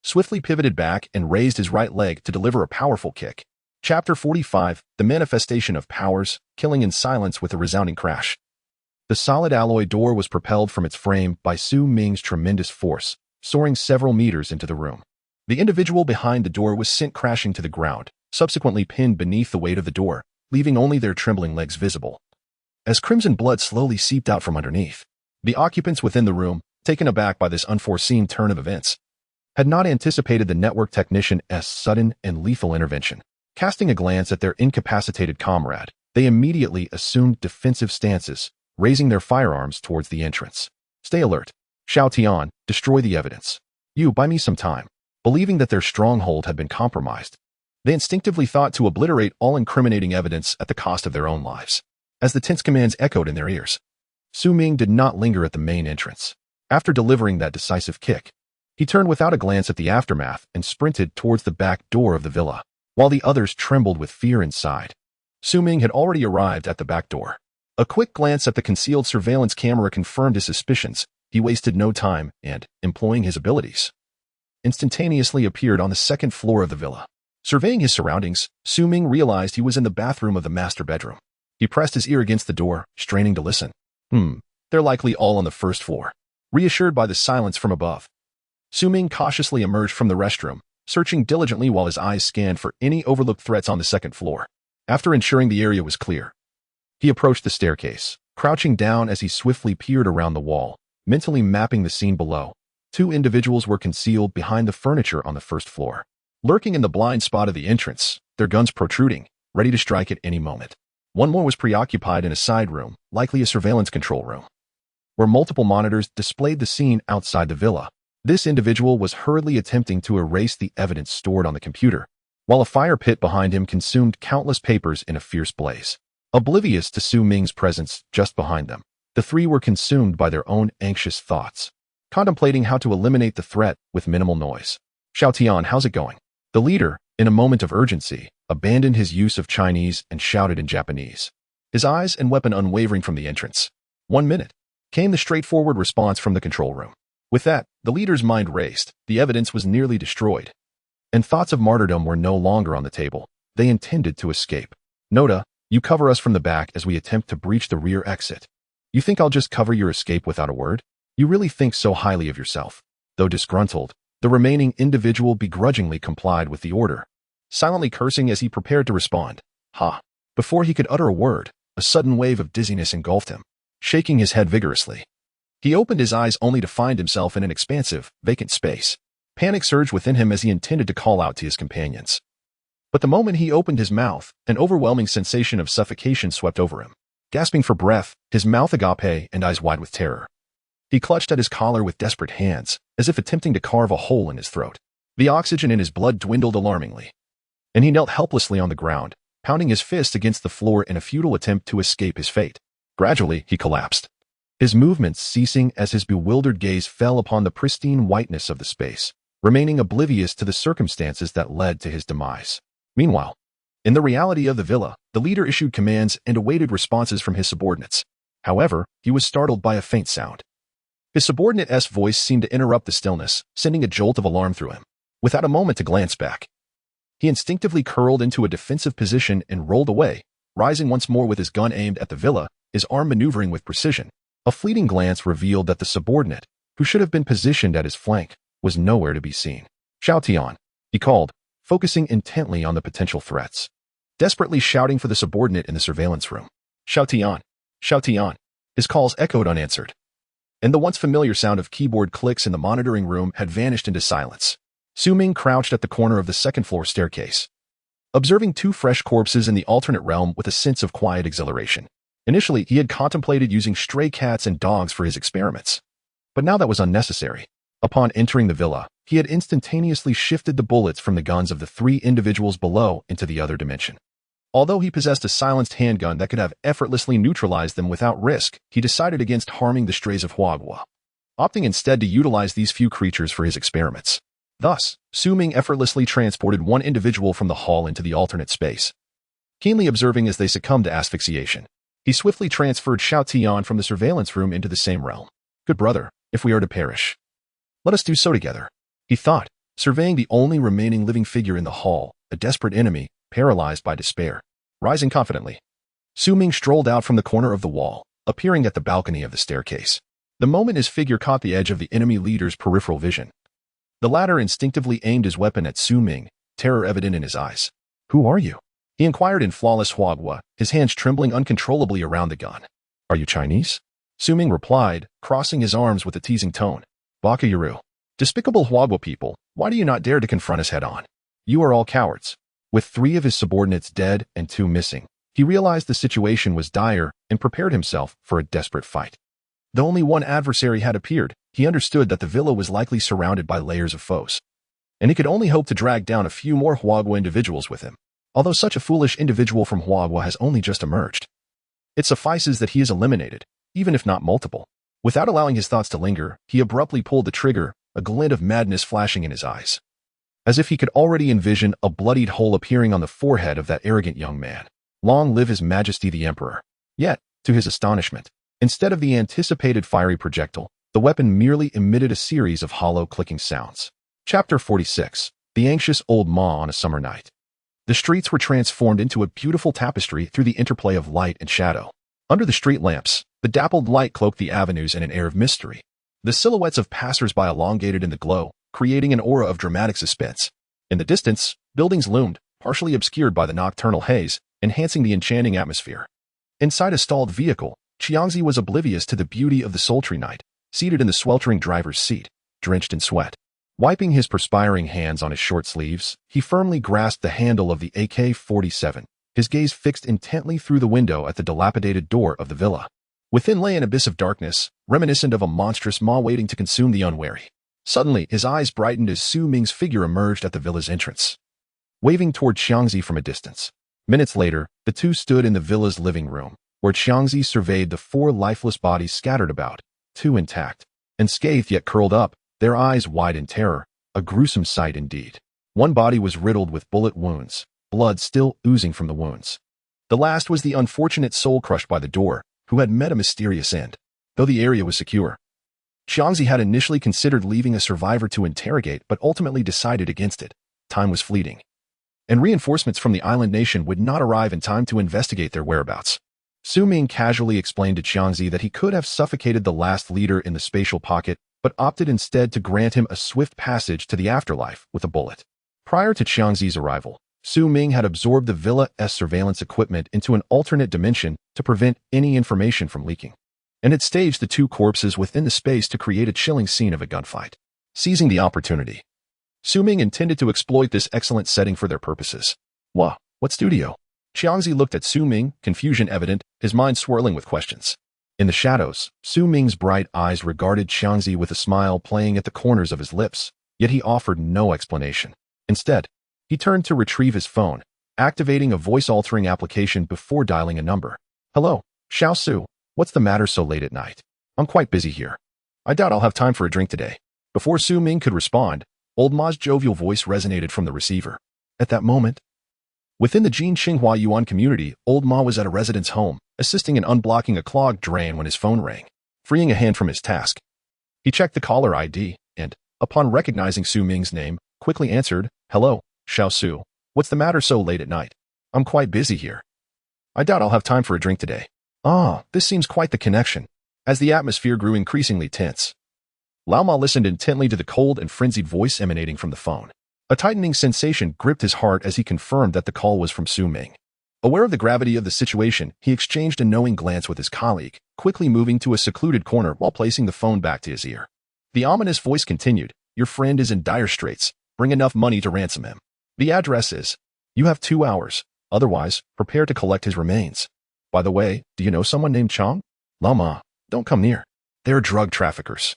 swiftly pivoted back and raised his right leg to deliver a powerful kick. Chapter 45, The Manifestation of Powers, Killing in Silence with a Resounding Crash. The solid alloy door was propelled from its frame by Su Ming's tremendous force, soaring several meters into the room. The individual behind the door was sent crashing to the ground, subsequently pinned beneath the weight of the door, leaving only their trembling legs visible. As crimson blood slowly seeped out from underneath, the occupants within the room, taken aback by this unforeseen turn of events, had not anticipated the network technician's sudden and lethal intervention. Casting a glance at their incapacitated comrade, they immediately assumed defensive stances, raising their firearms towards the entrance. "Stay alert. Xiao Tian, destroy the evidence. You, buy me some time." Believing that their stronghold had been compromised, they instinctively thought to obliterate all incriminating evidence at the cost of their own lives. As the tense commands echoed in their ears, Su Ming did not linger at the main entrance. After delivering that decisive kick, he turned without a glance at the aftermath and sprinted towards the back door of the villa. While the others trembled with fear inside, Su Ming had already arrived at the back door. A quick glance at the concealed surveillance camera confirmed his suspicions. He wasted no time and, employing his abilities, instantaneously appeared on the second floor of the villa. Surveying his surroundings, Su Ming realized he was in the bathroom of the master bedroom. He pressed his ear against the door, straining to listen. They're likely all on the first floor. Reassured by the silence from above, Su Ming cautiously emerged from the restroom, searching diligently while his eyes scanned for any overlooked threats on the second floor. After ensuring the area was clear, he approached the staircase, crouching down as he swiftly peered around the wall, mentally mapping the scene below. Two individuals were concealed behind the furniture on the first floor, lurking in the blind spot of the entrance, their guns protruding, ready to strike at any moment. One more was preoccupied in a side room, likely a surveillance control room, where multiple monitors displayed the scene outside the villa. This individual was hurriedly attempting to erase the evidence stored on the computer, while a fire pit behind him consumed countless papers in a fierce blaze. Oblivious to Su Ming's presence just behind them, The three were consumed by their own anxious thoughts, contemplating how to eliminate the threat with minimal noise. Xiao Tian, how's it going? The leader, in a moment of urgency, abandoned his use of Chinese and shouted in Japanese, his eyes and weapon unwavering from the entrance. 1 minute, came the straightforward response from the control room. With that, the leader's mind raced. The evidence was nearly destroyed, and thoughts of martyrdom were no longer on the table. They intended to escape. Noda, you cover us from the back as we attempt to breach the rear exit. You think I'll just cover your escape without a word? You really think so highly of yourself. Though disgruntled, the remaining individual begrudgingly complied with the order, silently cursing as he prepared to respond. Ha! Before he could utter a word, a sudden wave of dizziness engulfed him, shaking his head vigorously. He opened his eyes only to find himself in an expansive, vacant space. Panic surged within him as he intended to call out to his companions. But the moment he opened his mouth, an overwhelming sensation of suffocation swept over him. Gasping for breath, his mouth agape and eyes wide with terror, he clutched at his collar with desperate hands, as if attempting to carve a hole in his throat. The oxygen in his blood dwindled alarmingly, and he knelt helplessly on the ground, pounding his fist against the floor in a futile attempt to escape his fate. Gradually, he collapsed, his movements ceasing as his bewildered gaze fell upon the pristine whiteness of the space, remaining oblivious to the circumstances that led to his demise. Meanwhile, in the reality of the villa, the leader issued commands and awaited responses from his subordinates. However, he was startled by a faint sound. His subordinate's voice seemed to interrupt the stillness, sending a jolt of alarm through him. Without a moment to glance back, he instinctively curled into a defensive position and rolled away, rising once more with his gun aimed at the villa, his arm maneuvering with precision. A fleeting glance revealed that the subordinate, who should have been positioned at his flank, was nowhere to be seen. Xiao Tian, he called, focusing intently on the potential threats, desperately shouting for the subordinate in the surveillance room. Xiao Tian, Xiao Tian. His calls echoed unanswered, and the once familiar sound of keyboard clicks in the monitoring room had vanished into silence. Ming crouched at the corner of the second-floor staircase, observing two fresh corpses in the alternate realm with a sense of quiet exhilaration. Initially, he had contemplated using stray cats and dogs for his experiments, but now that was unnecessary. Upon entering the villa, he had instantaneously shifted the bullets from the guns of the three individuals below into the other dimension. Although he possessed a silenced handgun that could have effortlessly neutralized them without risk, he decided against harming the strays of Huagua, opting instead to utilize these few creatures for his experiments. Thus, Ming effortlessly transported one individual from the hall into the alternate space, keenly observing as they succumbed to asphyxiation. He swiftly transferred Xiao Tian from the surveillance room into the same realm. Good brother, if we are to perish, let us do so together, he thought, surveying the only remaining living figure in the hall, a desperate enemy, paralyzed by despair. Rising confidently, Ming strolled out from the corner of the wall, appearing at the balcony of the staircase. The moment his figure caught the edge of the enemy leader's peripheral vision, the latter instinctively aimed his weapon at Ming, terror evident in his eyes. Who are you? He inquired in flawless Huagua, his hands trembling uncontrollably around the gun. Are you Chinese? Ming replied, crossing his arms with a teasing tone. Baka Yuru. Despicable Huagua people, why do you not dare to confront us head-on? You are all cowards. With 3 of his subordinates dead and 2 missing, he realized the situation was dire and prepared himself for a desperate fight. Though only one adversary had appeared, he understood that the villa was likely surrounded by layers of foes, and he could only hope to drag down a few more Huagua individuals with him. Although such a foolish individual from Huagua has only just emerged, it suffices that he is eliminated, even if not multiple. Without allowing his thoughts to linger, he abruptly pulled the trigger, a glint of madness flashing in his eyes, as if he could already envision a bloodied hole appearing on the forehead of that arrogant young man. Long live His Majesty the Emperor. Yet, to his astonishment, instead of the anticipated fiery projectile, the weapon merely emitted a series of hollow clicking sounds. Chapter 46. The Anxious Old Ma on a Summer Night. The streets were transformed into a beautiful tapestry through the interplay of light and shadow. Under the street lamps, the dappled light cloaked the avenues in an air of mystery. The silhouettes of passers-by elongated in the glow, creating an aura of dramatic suspense. In the distance, buildings loomed, partially obscured by the nocturnal haze, enhancing the enchanting atmosphere. Inside a stalled vehicle, Qiangzi was oblivious to the beauty of the sultry night, seated in the sweltering driver's seat, drenched in sweat. Wiping his perspiring hands on his short sleeves, he firmly grasped the handle of the AK-47, his gaze fixed intently through the window at the dilapidated door of the villa. Within lay an abyss of darkness, reminiscent of a monstrous maw waiting to consume the unwary. Suddenly, his eyes brightened as Ming's figure emerged at the villa's entrance, waving toward Qiangzi from a distance. Minutes later, the two stood in the villa's living room, where Qiangzi surveyed the 4 lifeless bodies scattered about, 2 intact, unscathed yet curled up, their eyes wide in terror, a gruesome sight indeed. One body was riddled with bullet wounds, blood still oozing from the wounds. The last was the unfortunate soul crushed by the door, who had met a mysterious end. Though the area was secure, Qiangzi had initially considered leaving a survivor to interrogate but ultimately decided against it. Time was fleeting, and reinforcements from the island nation would not arrive in time to investigate their whereabouts. Ming casually explained to Qiangzi that he could have suffocated the last leader in the spatial pocket, but opted instead to grant him a swift passage to the afterlife with a bullet. Prior to Qiangzi's arrival, Ming had absorbed the villa's surveillance equipment into an alternate dimension to prevent any information from leaking, and had staged the 2 corpses within the space to create a chilling scene of a gunfight. Seizing the opportunity, Ming intended to exploit this excellent setting for their purposes. What studio? Qiangzi looked at Ming, confusion evident, his mind swirling with questions. In the shadows, Ming's bright eyes regarded Qiangzi with a smile playing at the corners of his lips, yet he offered no explanation. Instead, he turned to retrieve his phone, activating a voice-altering application before dialing a number. Hello, Xiao Su. What's the matter so late at night? I'm quite busy here. I doubt I'll have time for a drink today. Before Ming could respond, Old Ma's jovial voice resonated from the receiver. At that moment, within the Jin Qinghua Yuan community, Old Ma was at a resident's home, assisting in unblocking a clogged drain when his phone rang, freeing a hand from his task. He checked the caller ID and, upon recognizing Ming's name, quickly answered, Hello, Xiao Su. What's the matter so late at night? I'm quite busy here. I doubt I'll have time for a drink today. This seems quite the connection. As the atmosphere grew increasingly tense, Lao Ma listened intently to the cold and frenzied voice emanating from the phone. A tightening sensation gripped his heart as he confirmed that the call was from Ming. Aware of the gravity of the situation, he exchanged a knowing glance with his colleague, quickly moving to a secluded corner while placing the phone back to his ear. The ominous voice continued, Your friend is in dire straits. Bring enough money to ransom him. The address is. You have 2 hours. Otherwise, prepare to collect his remains. By the way, do you know someone named Chang? Lao Ma, don't come near. They're drug traffickers.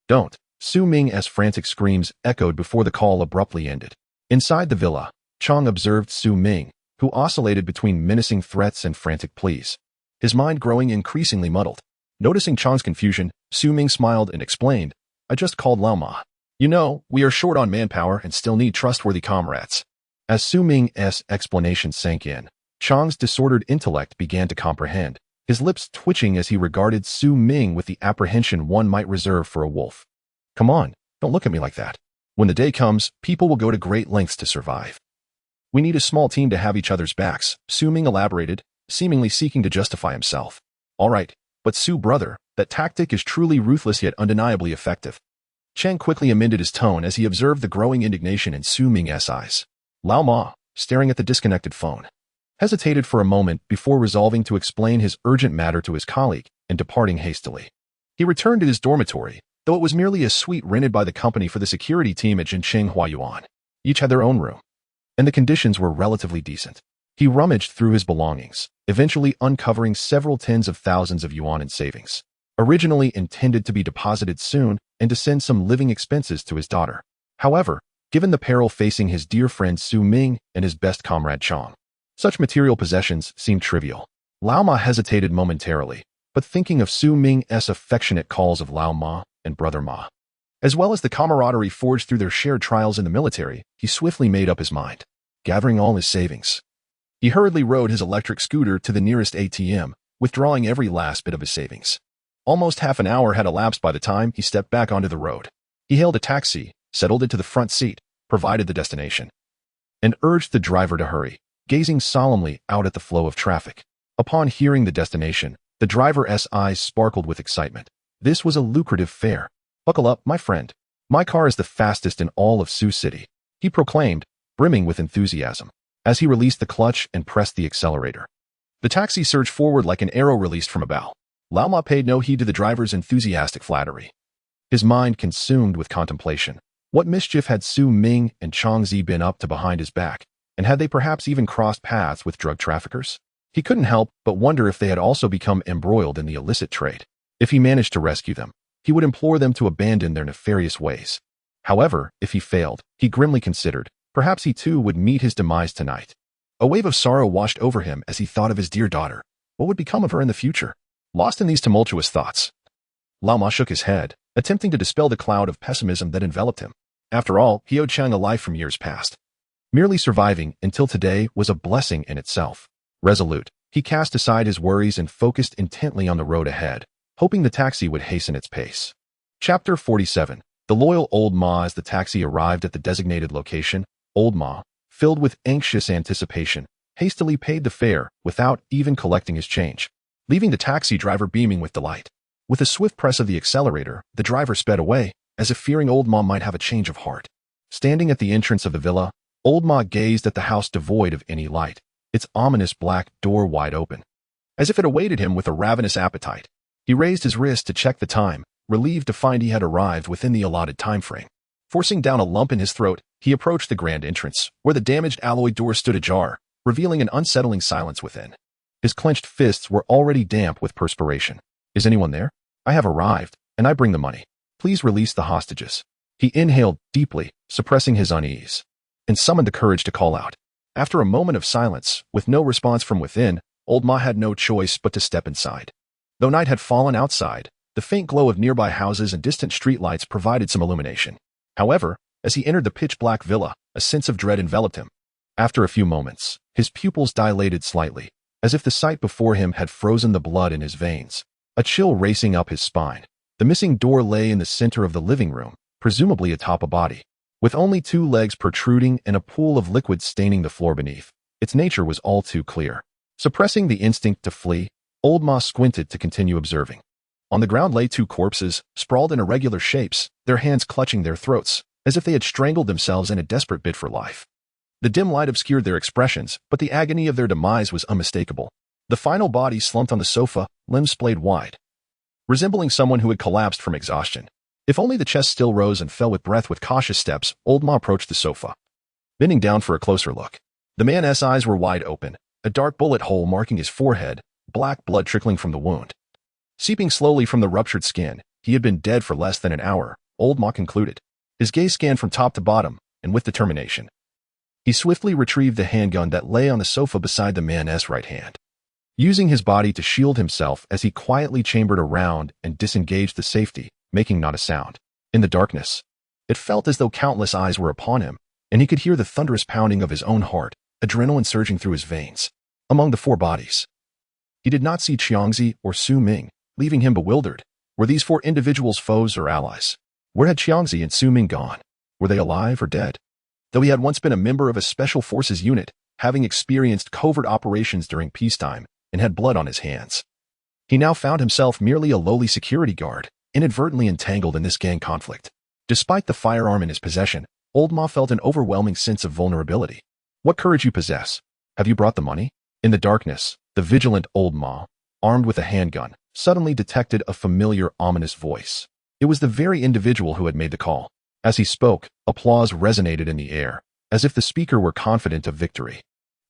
Don't. Ming's frantic screams echoed before the call abruptly ended. Inside the villa, Chang observed Ming, who oscillated between menacing threats and frantic pleas, his mind growing increasingly muddled. Noticing Chang's confusion, Ming smiled and explained, I just called Lao Ma. You know, we are short on manpower and still need trustworthy comrades. As Ming's explanation sank in, Chang's disordered intellect began to comprehend, his lips twitching as he regarded Ming with the apprehension one might reserve for a wolf. Come on, don't look at me like that. When the day comes, people will go to great lengths to survive. We need a small team to have each other's backs, Ming elaborated, seemingly seeking to justify himself. All right, but brother, that tactic is truly ruthless yet undeniably effective. Cheng quickly amended his tone as he observed the growing indignation in Ming's eyes. Lao Ma, staring at the disconnected phone, hesitated for a moment before resolving to explain his urgent matter to his colleague and departing hastily. He returned to his dormitory, though it was merely a suite rented by the company for the security team at Jinqing Huayuan. Each had their own room, and the conditions were relatively decent. He rummaged through his belongings, eventually uncovering several tens of thousands of yuan in savings, originally intended to be deposited soon and to send some living expenses to his daughter. However, given the peril facing his dear friend Ming and his best comrade Chang, such material possessions seemed trivial. Lao Ma hesitated momentarily, but thinking of Ming's affectionate calls of Lao Ma and Brother Ma, as well as the camaraderie forged through their shared trials in the military, he swiftly made up his mind. Gathering all his savings, he hurriedly rode his electric scooter to the nearest ATM, withdrawing every last bit of his savings. Almost half an hour had elapsed by the time he stepped back onto the road. He hailed a taxi, settled into the front seat, provided the destination, and urged the driver to hurry, gazing solemnly out at the flow of traffic. Upon hearing the destination, the driver's eyes sparkled with excitement. This was a lucrative fare. Buckle up, my friend. My car is the fastest in all of Sioux City, he proclaimed, brimming with enthusiasm, as he released the clutch and pressed the accelerator. The taxi surged forward like an arrow released from a bow. Lao Ma paid no heed to the driver's enthusiastic flattery, his mind consumed with contemplation. What mischief had Ming and Changzi been up to behind his back, and had they perhaps even crossed paths with drug traffickers? He couldn't help but wonder if they had also become embroiled in the illicit trade. If he managed to rescue them, he would implore them to abandon their nefarious ways. However, if he failed, he grimly considered, perhaps he too would meet his demise tonight. A wave of sorrow washed over him as he thought of his dear daughter, What would become of her in the future? Lost in these tumultuous thoughts, Lao Ma shook his head, attempting to dispel the cloud of pessimism that enveloped him. After all, he owed Chang a life from years past. Merely surviving until today was a blessing in itself. Resolute, he cast aside his worries and focused intently on the road ahead, hoping the taxi would hasten its pace. Chapter 47. The loyal old Ma. As the taxi arrived at the designated location, old Ma, filled with anxious anticipation, hastily paid the fare without even collecting his change, leaving the taxi driver beaming with delight. With a swift press of the accelerator, the driver sped away, as if fearing old Ma might have a change of heart. Standing at the entrance of the villa, old Ma gazed at the house devoid of any light, its ominous black door wide open, as if it awaited him with a ravenous appetite. He raised his wrist to check the time, relieved to find he had arrived within the allotted time frame. Forcing down a lump in his throat, he approached the grand entrance, where the damaged alloy door stood ajar, revealing an unsettling silence within. His clenched fists were already damp with perspiration. Is anyone there? I have arrived, and I bring the money. Please release the hostages. He inhaled deeply, suppressing his unease, and summoned the courage to call out. After a moment of silence, with no response from within, old Ma had no choice but to step inside. Though night had fallen outside, the faint glow of nearby houses and distant streetlights provided some illumination. However, as he entered the pitch-black villa, a sense of dread enveloped him. After a few moments, his pupils dilated slightly, as if the sight before him had frozen the blood in his veins. A chill racing up his spine. The missing door lay in the center of the living room, presumably atop a body, with only 2 legs protruding and a pool of liquid staining the floor beneath. Its nature was all too clear. Suppressing the instinct to flee, old Ma squinted to continue observing. On the ground lay 2 corpses, sprawled in irregular shapes, their hands clutching their throats, as if they had strangled themselves in a desperate bid for life. The dim light obscured their expressions, but the agony of their demise was unmistakable. The final body slumped on the sofa, limbs splayed wide, resembling someone who had collapsed from exhaustion. If only the chest still rose and fell with breath. With cautious steps, old Ma approached the sofa, bending down for a closer look. The man's eyes were wide open, a dark bullet hole marking his forehead, black blood trickling from the wound. Seeping slowly from the ruptured skin, he had been dead for less than an hour, old Ma concluded. His gaze scanned from top to bottom, and with determination, he swiftly retrieved the handgun that lay on the sofa beside the man's right hand. Using his body to shield himself as he quietly chambered around and disengaged the safety, making not a sound. In the darkness, it felt as though countless eyes were upon him, and he could hear the thunderous pounding of his own heart, adrenaline surging through his veins. Among the 4 bodies, he did not see Qiangzi or Su Ming, leaving him bewildered. Were these 4 individuals foes or allies? Where had Qiangzi and Su Ming gone? Were they alive or dead? Though he had once been a member of a special forces unit, having experienced covert operations during peacetime, and had blood on his hands, he now found himself merely a lowly security guard, inadvertently entangled in this gang conflict. Despite the firearm in his possession, old Ma felt an overwhelming sense of vulnerability. What courage you possess. Have you brought the money? In the darkness, the vigilant old Ma, armed with a handgun, suddenly detected a familiar, ominous voice. It was the very individual who had made the call. As he spoke, applause resonated in the air, as if the speaker were confident of victory.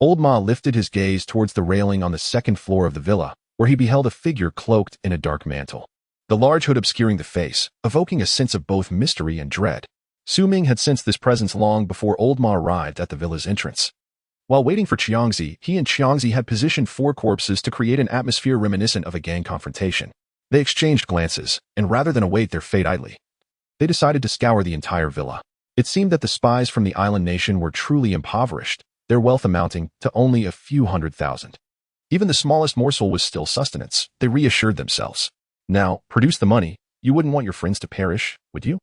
Old Ma lifted his gaze towards the railing on the 2nd floor of the villa, where he beheld a figure cloaked in a dark mantle, the large hood obscuring the face, evoking a sense of both mystery and dread. Su Ming had sensed this presence long before old Ma arrived at the villa's entrance. While waiting for Qiangzi, he and Qiangzi had positioned 4 corpses to create an atmosphere reminiscent of a gang confrontation. They exchanged glances, and rather than await their fate idly, they decided to scour the entire villa. It seemed that the spies from the island nation were truly impoverished, their wealth amounting to only a few 100,000. Even the smallest morsel was still sustenance, they reassured themselves. Now, produce the money. You wouldn't want your friends to perish, would you?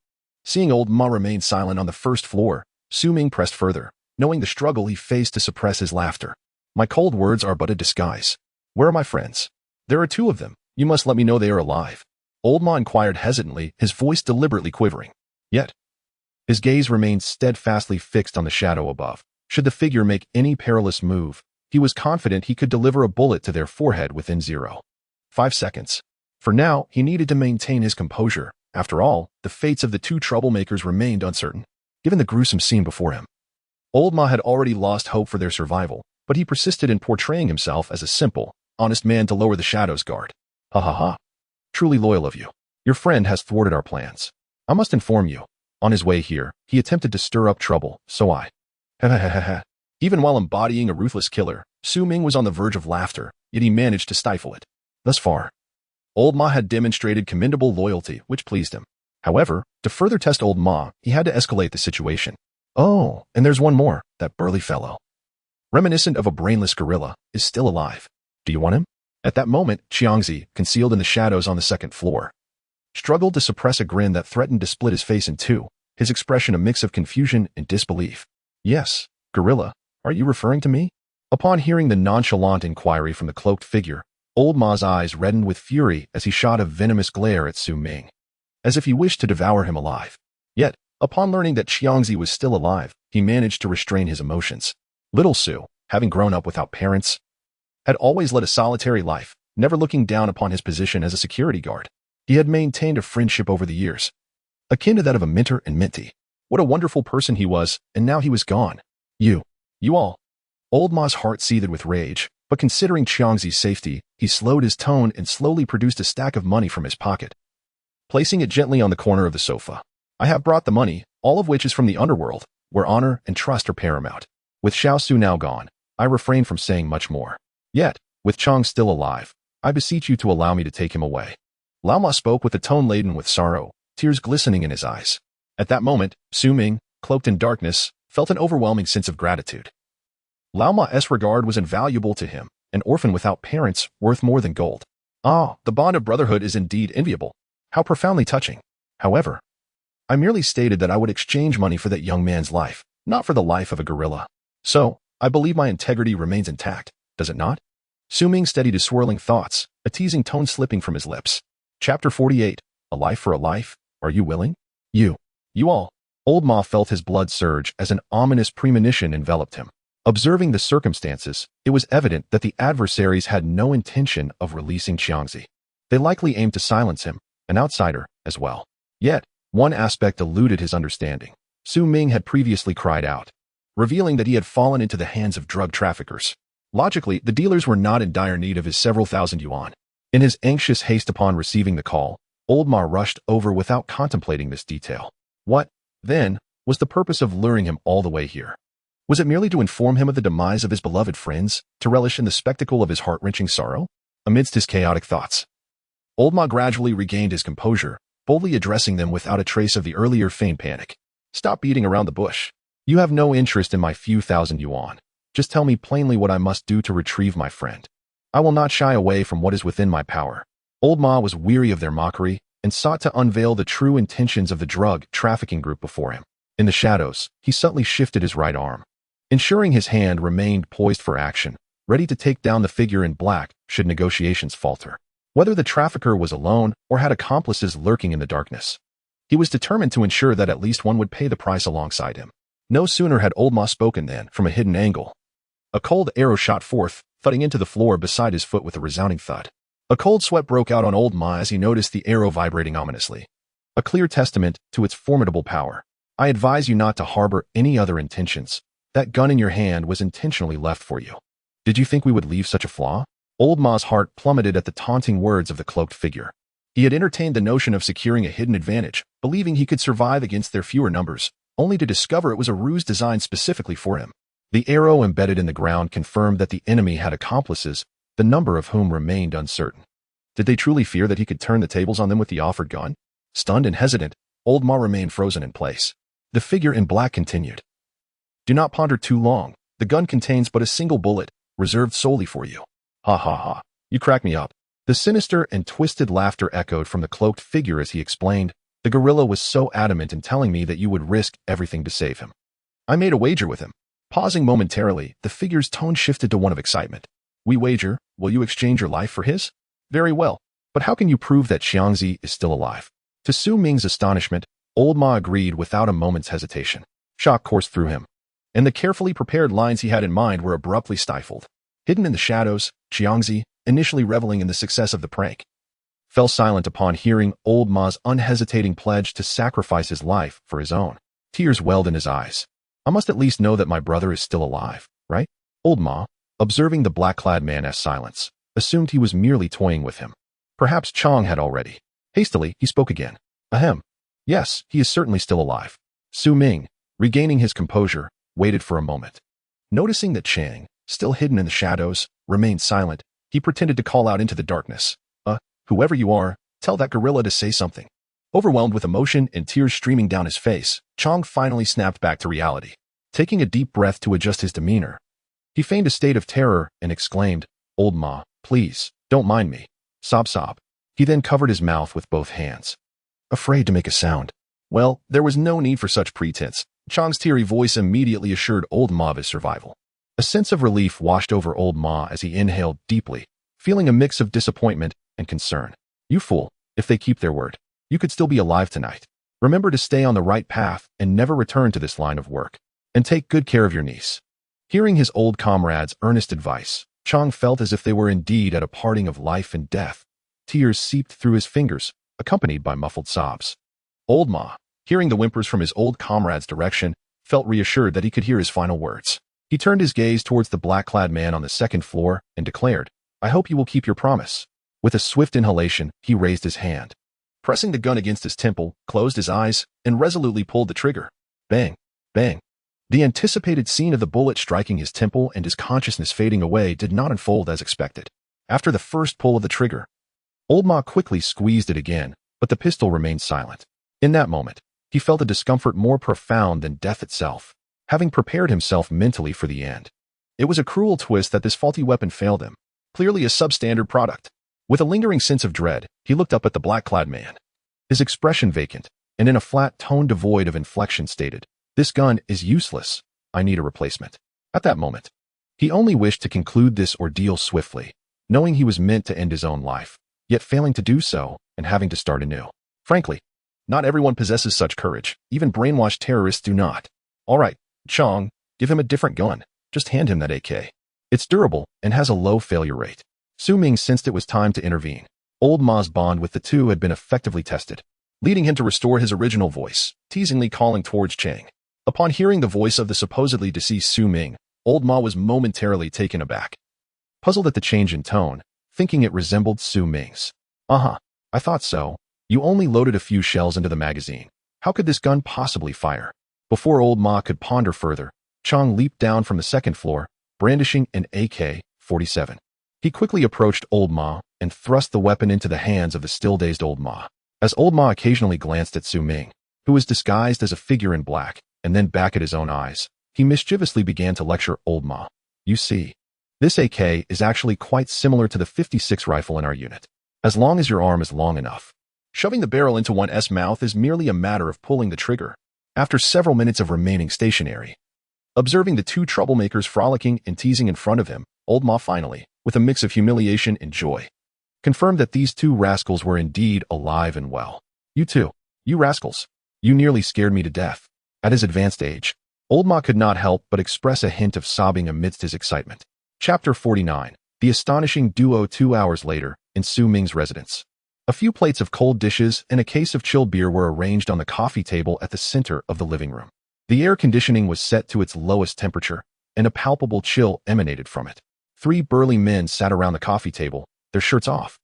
Seeing old Ma remain silent on the 1st floor, Su Ming pressed further, knowing the struggle he faced to suppress his laughter. My cold words are but a disguise. Where are my friends? There are 2 of them. You must let me know they are alive. Old Ma inquired hesitantly, his voice deliberately quivering. Yet, his gaze remained steadfastly fixed on the shadow above. Should the figure make any perilous move, he was confident he could deliver a bullet to their forehead within 0.5 seconds. For now, he needed to maintain his composure. After all, the fates of the 2 troublemakers remained uncertain, given the gruesome scene before him. Old Ma had already lost hope for their survival, but he persisted in portraying himself as a simple, honest man to lower the shadow's guard. Ha ha ha. Truly loyal of you. Your friend has thwarted our plans. I must inform you. On his way here, he attempted to stir up trouble, so I Even while embodying a ruthless killer, Su Ming was on the verge of laughter, yet he managed to stifle it. Thus far, Old Ma had demonstrated commendable loyalty, which pleased him. However, to further test Old Ma, he had to escalate the situation. Oh, and there's one more, that burly fellow, reminiscent of a brainless gorilla, is still alive. Do you want him? At that moment, Xiangzi, concealed in the shadows on the second floor, struggled to suppress a grin that threatened to split his face in two, his expression a mix of confusion and disbelief. Yes, gorilla, are you referring to me? Upon hearing the nonchalant inquiry from the cloaked figure, Old Ma's eyes reddened with fury as he shot a venomous glare at Su Ming, as if he wished to devour him alive. Yet, upon learning that Xiangzi was still alive, he managed to restrain his emotions. Little Su, having grown up without parents, had always led a solitary life, never looking down upon his position as a security guard. He had maintained a friendship over the years, akin to that of a mentor and mentee. What a wonderful person he was, and now he was gone. You all. Old Ma's heart seethed with rage, but considering Xiangzi's safety, he slowed his tone and slowly produced a stack of money from his pocket, placing it gently on the corner of the sofa. I have brought the money, all of which is from the underworld, where honor and trust are paramount. With Xiao Su now gone, I refrain from saying much more. Yet, with Chang still alive, I beseech you to allow me to take him away. Lao Ma spoke with a tone laden with sorrow, tears glistening in his eyes. At that moment, Su Ming, cloaked in darkness, felt an overwhelming sense of gratitude. Lao Ma's regard was invaluable to him, an orphan without parents, worth more than gold. Ah, the bond of brotherhood is indeed enviable. How profoundly touching. However, I merely stated that I would exchange money for that young man's life, not for the life of a gorilla. So, I believe my integrity remains intact, does it not? Su Ming steadied his swirling thoughts, a teasing tone slipping from his lips. Chapter 48, A Life for a Life, Are You Willing? You all. Old Ma felt his blood surge as an ominous premonition enveloped him. Observing the circumstances, it was evident that the adversaries had no intention of releasing Xiangzi. They likely aimed to silence him, an outsider, as well. Yet, one aspect eluded his understanding. Su Ming had previously cried out, revealing that he had fallen into the hands of drug traffickers. Logically, the dealers were not in dire need of his several thousand yuan. In his anxious haste upon receiving the call, Old Ma rushed over without contemplating this detail. What, then, was the purpose of luring him all the way here? Was it merely to inform him of the demise of his beloved friends, to relish in the spectacle of his heart-wrenching sorrow? Amidst his chaotic thoughts, Old Ma gradually regained his composure, boldly addressing them without a trace of the earlier feigned panic. Stop beating around the bush. You have no interest in my few thousand yuan. Just tell me plainly what I must do to retrieve my friend. I will not shy away from what is within my power. Old Ma was weary of their mockery and sought to unveil the true intentions of the drug trafficking group before him. In the shadows, he subtly shifted his right arm, ensuring his hand remained poised for action, ready to take down the figure in black should negotiations falter. Whether the trafficker was alone or had accomplices lurking in the darkness, he was determined to ensure that at least one would pay the price alongside him. No sooner had Old Ma spoken than, from a hidden angle, a cold arrow shot forth, thudding into the floor beside his foot with a resounding thud. A cold sweat broke out on Old Ma as he noticed the arrow vibrating ominously, a clear testament to its formidable power. I advise you not to harbor any other intentions. That gun in your hand was intentionally left for you. Did you think we would leave such a flaw? Old Ma's heart plummeted at the taunting words of the cloaked figure. He had entertained the notion of securing a hidden advantage, believing he could survive against their fewer numbers, only to discover it was a ruse designed specifically for him. The arrow embedded in the ground confirmed that the enemy had accomplices, the number of whom remained uncertain. Did they truly fear that he could turn the tables on them with the offered gun? Stunned and hesitant, Old Ma remained frozen in place. The figure in black continued. Do not ponder too long. The gun contains but a single bullet, reserved solely for you. Ha ha ha. You crack me up. The sinister and twisted laughter echoed from the cloaked figure as he explained, the gorilla was so adamant in telling me that you would risk everything to save him. I made a wager with him. Pausing momentarily, the figure's tone shifted to one of excitement. We wager, will you exchange your life for his? Very well. But how can you prove that Xiangzi is still alive? To Su Ming's astonishment, Old Ma agreed without a moment's hesitation. Shock coursed through him, and the carefully prepared lines he had in mind were abruptly stifled. Hidden in the shadows, Xiangzi, initially reveling in the success of the prank, fell silent upon hearing Old Ma's unhesitating pledge to sacrifice his life for his own. Tears welled in his eyes. I must at least know that my brother is still alive, right? Old Ma, observing the black-clad man's silence, assumed he was merely toying with him. Perhaps Chang had already. Hastily, he spoke again. Ahem. Yes, he is certainly still alive. Su Ming, regaining his composure, waited for a moment. Noticing that Chang, still hidden in the shadows, remained silent, he pretended to call out into the darkness. Whoever you are, tell that gorilla to say something." Overwhelmed with emotion and tears streaming down his face, Chang finally snapped back to reality. Taking a deep breath to adjust his demeanor, he feigned a state of terror and exclaimed, "Old Ma, please, don't mind me." Sob sob. He then covered his mouth with both hands, afraid to make a sound. Well, there was no need for such pretense. Chang's teary voice immediately assured Old Ma of his survival. A sense of relief washed over Old Ma as he inhaled deeply, feeling a mix of disappointment and concern. "You fool, if they keep their word, you could still be alive tonight. Remember to stay on the right path and never return to this line of work. And take good care of your niece." Hearing his old comrade's earnest advice, Chang felt as if they were indeed at a parting of life and death. Tears seeped through his fingers, accompanied by muffled sobs. Old Ma, hearing the whimpers from his old comrade's direction, felt reassured that he could hear his final words. He turned his gaze towards the black-clad man on the second floor and declared, "I hope you will keep your promise." With a swift inhalation, he raised his hand, pressing the gun against his temple, closed his eyes, and resolutely pulled the trigger. Bang! Bang! The anticipated scene of the bullet striking his temple and his consciousness fading away did not unfold as expected. After the first pull of the trigger, Old Ma quickly squeezed it again, but the pistol remained silent. In that moment, he felt a discomfort more profound than death itself, having prepared himself mentally for the end. It was a cruel twist that this faulty weapon failed him, clearly a substandard product. With a lingering sense of dread, he looked up at the black-clad man. His expression vacant, and in a flat tone devoid of inflection stated, "This gun is useless. I need a replacement." At that moment, he only wished to conclude this ordeal swiftly, knowing he was meant to end his own life, yet failing to do so and having to start anew. Frankly, not everyone possesses such courage. Even brainwashed terrorists do not. "All right, Chang, give him a different gun. Just hand him that AK. It's durable and has a low failure rate." Ming sensed it was time to intervene. Old Ma's bond with the two had been effectively tested, leading him to restore his original voice, teasingly calling towards Chang. Upon hearing the voice of the supposedly deceased Ming, Old Ma was momentarily taken aback, puzzled at the change in tone, thinking it resembled Ming's. "I thought so. You only loaded a few shells into the magazine. How could this gun possibly fire?" Before Old Ma could ponder further, Chang leaped down from the second floor, brandishing an AK-47. He quickly approached Old Ma and thrust the weapon into the hands of the still-dazed Old Ma. As Old Ma occasionally glanced at Ming, who was disguised as a figure in black, and then back at his own eyes, he mischievously began to lecture Old Ma. "You see, this AK is actually quite similar to the 56 rifle in our unit, as long as your arm is long enough. Shoving the barrel into one's mouth is merely a matter of pulling the trigger." After several minutes of remaining stationary, observing the two troublemakers frolicking and teasing in front of him, Old Ma finally, with a mix of humiliation and joy, confirmed that these two rascals were indeed alive and well. "You two, you rascals, you nearly scared me to death." At his advanced age, Old Ma could not help but express a hint of sobbing amidst his excitement. Chapter 49. The astonishing duo 2 hours later, in Ming's residence. A few plates of cold dishes and a case of chilled beer were arranged on the coffee table at the center of the living room. The air conditioning was set to its lowest temperature, and a palpable chill emanated from it. 3 burly men sat around the coffee table, their shirts off,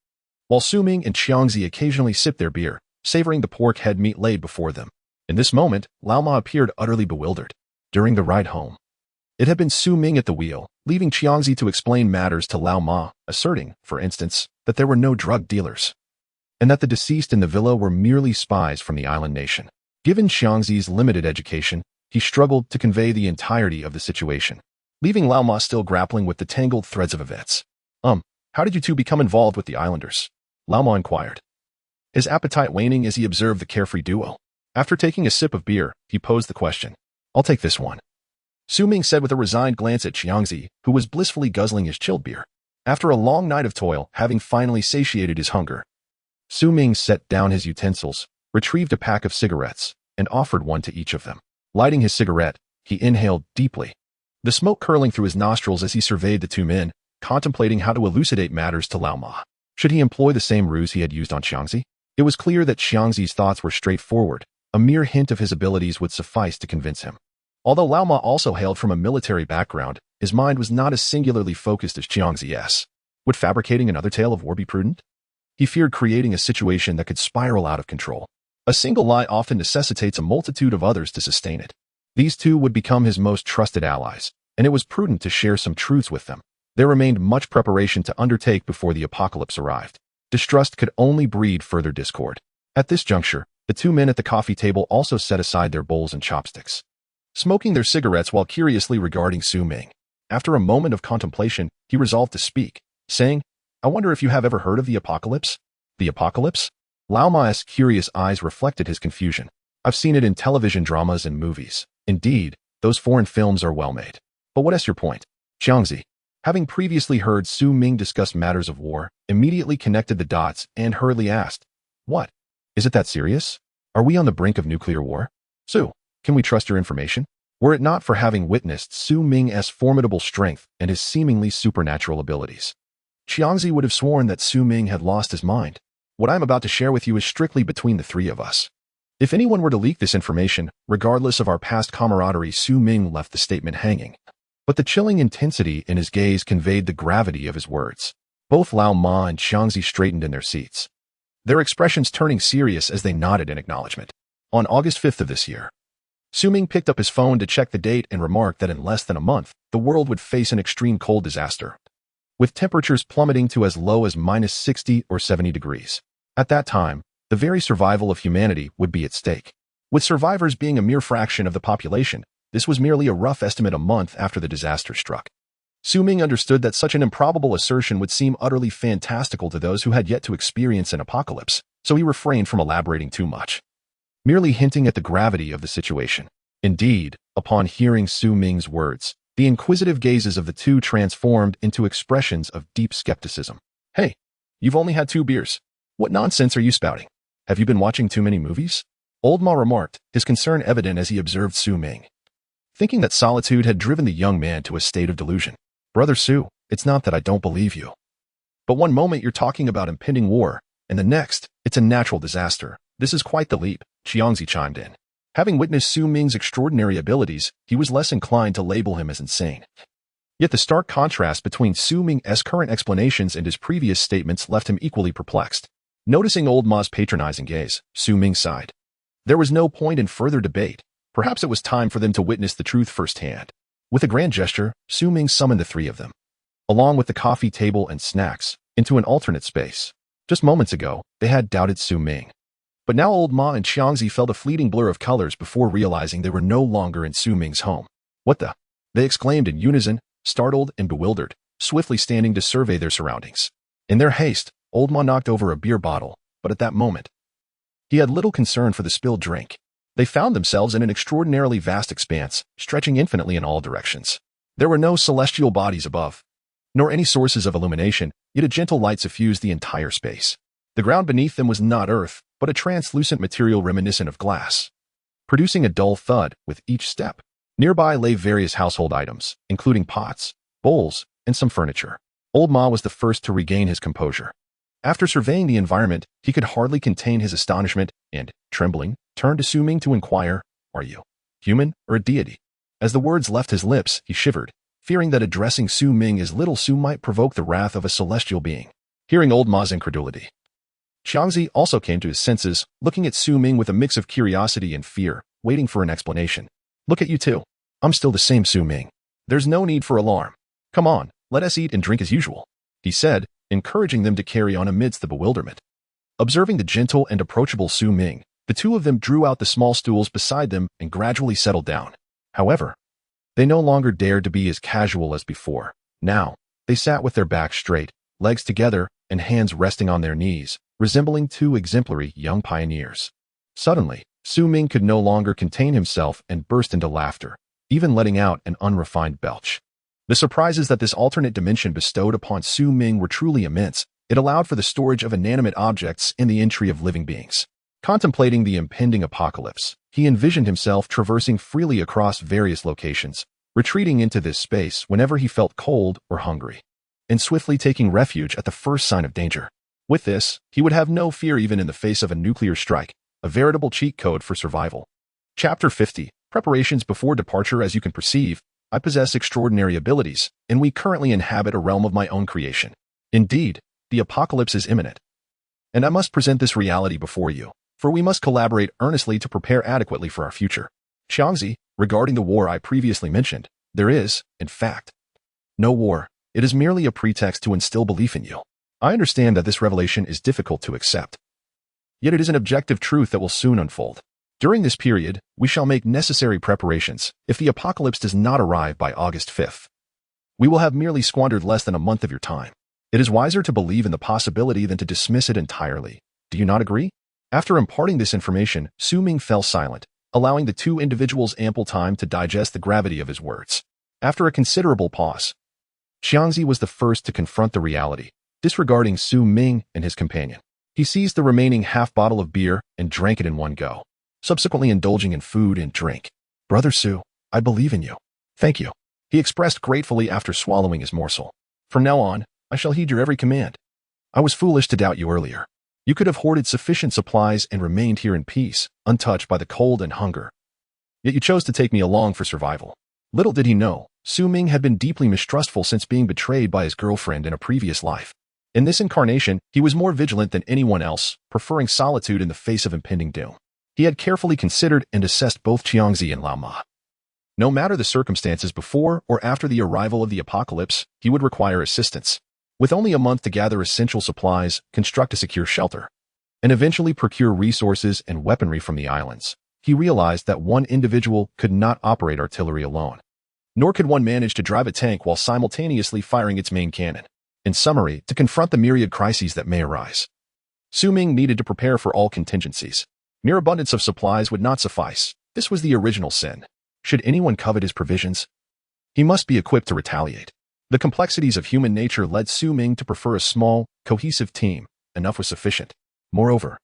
while Ming and Xiangzi occasionally sipped their beer, savoring the pork head meat laid before them. In this moment, Lao Ma appeared utterly bewildered. During the ride home, it had been Ming at the wheel, leaving Xiangzi to explain matters to Lao Ma, asserting, for instance, that there were no drug dealers, and that the deceased in the villa were merely spies from the island nation. Given Xiangzi's limited education, he struggled to convey the entirety of the situation, leaving Lao Ma still grappling with the tangled threads of events. How did you two become involved with the islanders?" Lao Ma inquired, his appetite waning as he observed the carefree duo. After taking a sip of beer, he posed the question. "I'll take this one," Ming said with a resigned glance at Xiangzi, who was blissfully guzzling his chilled beer. After a long night of toil, having finally satiated his hunger, Ming set down his utensils, retrieved a pack of cigarettes, and offered one to each of them. Lighting his cigarette, he inhaled deeply, the smoke curling through his nostrils as he surveyed the two men, contemplating how to elucidate matters to Lao Ma. Should he employ the same ruse he had used on Xiangzi? It was clear that Xiangzi's thoughts were straightforward. A mere hint of his abilities would suffice to convince him. Although Lao Ma also hailed from a military background, his mind was not as singularly focused as Xiangzi's. Would fabricating another tale of war be prudent? He feared creating a situation that could spiral out of control. A single lie often necessitates a multitude of others to sustain it. These two would become his most trusted allies, and it was prudent to share some truths with them. There remained much preparation to undertake before the apocalypse arrived. Distrust could only breed further discord. At this juncture, the two men at the coffee table also set aside their bowls and chopsticks, smoking their cigarettes while curiously regarding Su Ming. After a moment of contemplation, he resolved to speak, saying, "I wonder if you have ever heard of the apocalypse?" "The apocalypse?" Lao Ma's curious eyes reflected his confusion. "I've seen it in television dramas and movies. Indeed, those foreign films are well made. But what is your point?" Xiangzi, having previously heard Su Ming discuss matters of war, immediately connected the dots and hurriedly asked, "What? Is it that serious? Are we on the brink of nuclear war? Su, can we trust your information?" Were it not for having witnessed Su Ming's formidable strength and his seemingly supernatural abilities, Xiangzi would have sworn that Su Ming had lost his mind. "What I am about to share with you is strictly between the three of us. If anyone were to leak this information, regardless of our past camaraderie," Su Ming left the statement hanging. But the chilling intensity in his gaze conveyed the gravity of his words. Both Lao Ma and Xiangzi straightened in their seats, their expressions turning serious as they nodded in acknowledgement. On August 5th of this year, Su Ming picked up his phone to check the date and remarked that in less than a month, the world would face an extreme cold disaster, with temperatures plummeting to as low as minus 60 or 70 degrees. At that time, the very survival of humanity would be at stake. With survivors being a mere fraction of the population, this was merely a rough estimate a month after the disaster struck. Su Ming understood that such an improbable assertion would seem utterly fantastical to those who had yet to experience an apocalypse, so he refrained from elaborating too much, merely hinting at the gravity of the situation. Indeed, upon hearing Su Ming's words, the inquisitive gazes of the two transformed into expressions of deep skepticism. "Hey, you've only had 2 beers. What nonsense are you spouting? Have you been watching too many movies?" Old Ma remarked, his concern evident as he observed Su Ming, thinking that solitude had driven the young man to a state of delusion. "Brother Su, it's not that I don't believe you. But one moment you're talking about impending war, and the next, it's a natural disaster. This is quite the leap," Xiangzi chimed in. Having witnessed Su Ming's extraordinary abilities, he was less inclined to label him as insane. Yet the stark contrast between Su Ming's current explanations and his previous statements left him equally perplexed. Noticing Old Ma's patronizing gaze, Su Ming sighed. There was no point in further debate. Perhaps it was time for them to witness the truth firsthand. With a grand gesture, Su Ming summoned the three of them, along with the coffee table and snacks, into an alternate space. Just moments ago, they had doubted Su Ming. But now Old Ma and Xiangzi felt a fleeting blur of colors before realizing they were no longer in Su Ming's home. "What the?" they exclaimed in unison, startled and bewildered, swiftly standing to survey their surroundings. In their haste, Old Ma knocked over a beer bottle, but at that moment, he had little concern for the spilled drink. They found themselves in an extraordinarily vast expanse, stretching infinitely in all directions. There were no celestial bodies above, nor any sources of illumination, yet a gentle light suffused the entire space. The ground beneath them was not earth, but a translucent material reminiscent of glass, producing a dull thud with each step. Nearby lay various household items, including pots, bowls, and some furniture. Old Ma was the first to regain his composure. After surveying the environment, he could hardly contain his astonishment and, trembling, turned to Su Ming to inquire, "Are you human or a deity?" As the words left his lips, he shivered, fearing that addressing Su Ming as Little Su might provoke the wrath of a celestial being. Hearing Old Ma's incredulity, Xiangzi also came to his senses, looking at Su Ming with a mix of curiosity and fear, waiting for an explanation. "Look at you two. I'm still the same Su Ming. There's no need for alarm. Come on, let us eat and drink as usual," he said, encouraging them to carry on amidst the bewilderment. Observing the gentle and approachable Su Ming, the two of them drew out the small stools beside them and gradually settled down. However, they no longer dared to be as casual as before. Now, they sat with their backs straight, legs together, and hands resting on their knees, resembling two exemplary young pioneers. Suddenly, Su Ming could no longer contain himself and burst into laughter, even letting out an unrefined belch. The surprises that this alternate dimension bestowed upon Su Ming were truly immense. It allowed for the storage of inanimate objects and the entry of living beings. Contemplating the impending apocalypse, he envisioned himself traversing freely across various locations, retreating into this space whenever he felt cold or hungry, and swiftly taking refuge at the first sign of danger. With this, he would have no fear even in the face of a nuclear strike, a veritable cheat code for survival. Chapter 50. Preparations before departure. As you can perceive, I possess extraordinary abilities, and we currently inhabit a realm of my own creation. Indeed, the apocalypse is imminent, and I must present this reality before you, for we must collaborate earnestly to prepare adequately for our future. Xiangzi, regarding the war I previously mentioned, There is, in fact, no war. It is merely a pretext to instill belief in you. I understand that this revelation is difficult to accept. Yet it is an objective truth that will soon unfold. During this period, we shall make necessary preparations if the apocalypse does not arrive by August 5th. We will have merely squandered less than a month of your time. It is wiser to believe in the possibility than to dismiss it entirely. Do you not agree? After imparting this information, Ming fell silent, allowing the two individuals ample time to digest the gravity of his words. After a considerable pause, Xiangzi was the first to confront the reality, disregarding Ming and his companion. He seized the remaining half-bottle of beer and drank it in one go, subsequently indulging in food and drink. Brother Su, I believe in you. Thank you, he expressed gratefully after swallowing his morsel. From now on, I shall heed your every command. I was foolish to doubt you earlier. You could have hoarded sufficient supplies and remained here in peace, untouched by the cold and hunger. Yet you chose to take me along for survival. Little did he know, Ming had been deeply mistrustful since being betrayed by his girlfriend in a previous life. In this incarnation, he was more vigilant than anyone else, preferring solitude in the face of impending doom. He had carefully considered and assessed both Xiangzi and Lao Ma. No matter the circumstances before or after the arrival of the apocalypse, he would require assistance. With only a month to gather essential supplies, construct a secure shelter, and eventually procure resources and weaponry from the islands, he realized that one individual could not operate artillery alone. Nor could one manage to drive a tank while simultaneously firing its main cannon. In summary, to confront the myriad crises that may arise, Ming needed to prepare for all contingencies. Mere abundance of supplies would not suffice. This was the original sin. Should anyone covet his provisions, he must be equipped to retaliate. The complexities of human nature led Ming to prefer a small, cohesive team. Enough was sufficient. Moreover,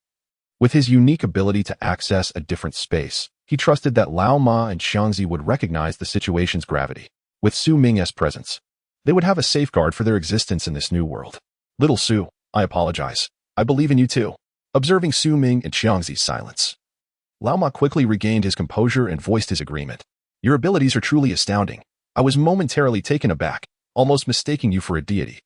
with his unique ability to access a different space, he trusted that Lao Ma and Xiangzi would recognize the situation's gravity. With Ming's presence, they would have a safeguard for their existence in this new world. Little Su, I apologize. I believe in you too. Observing Ming and Xiangzi's silence, Lao Ma quickly regained his composure and voiced his agreement. Your abilities are truly astounding. I was momentarily taken aback, almost mistaking you for a deity.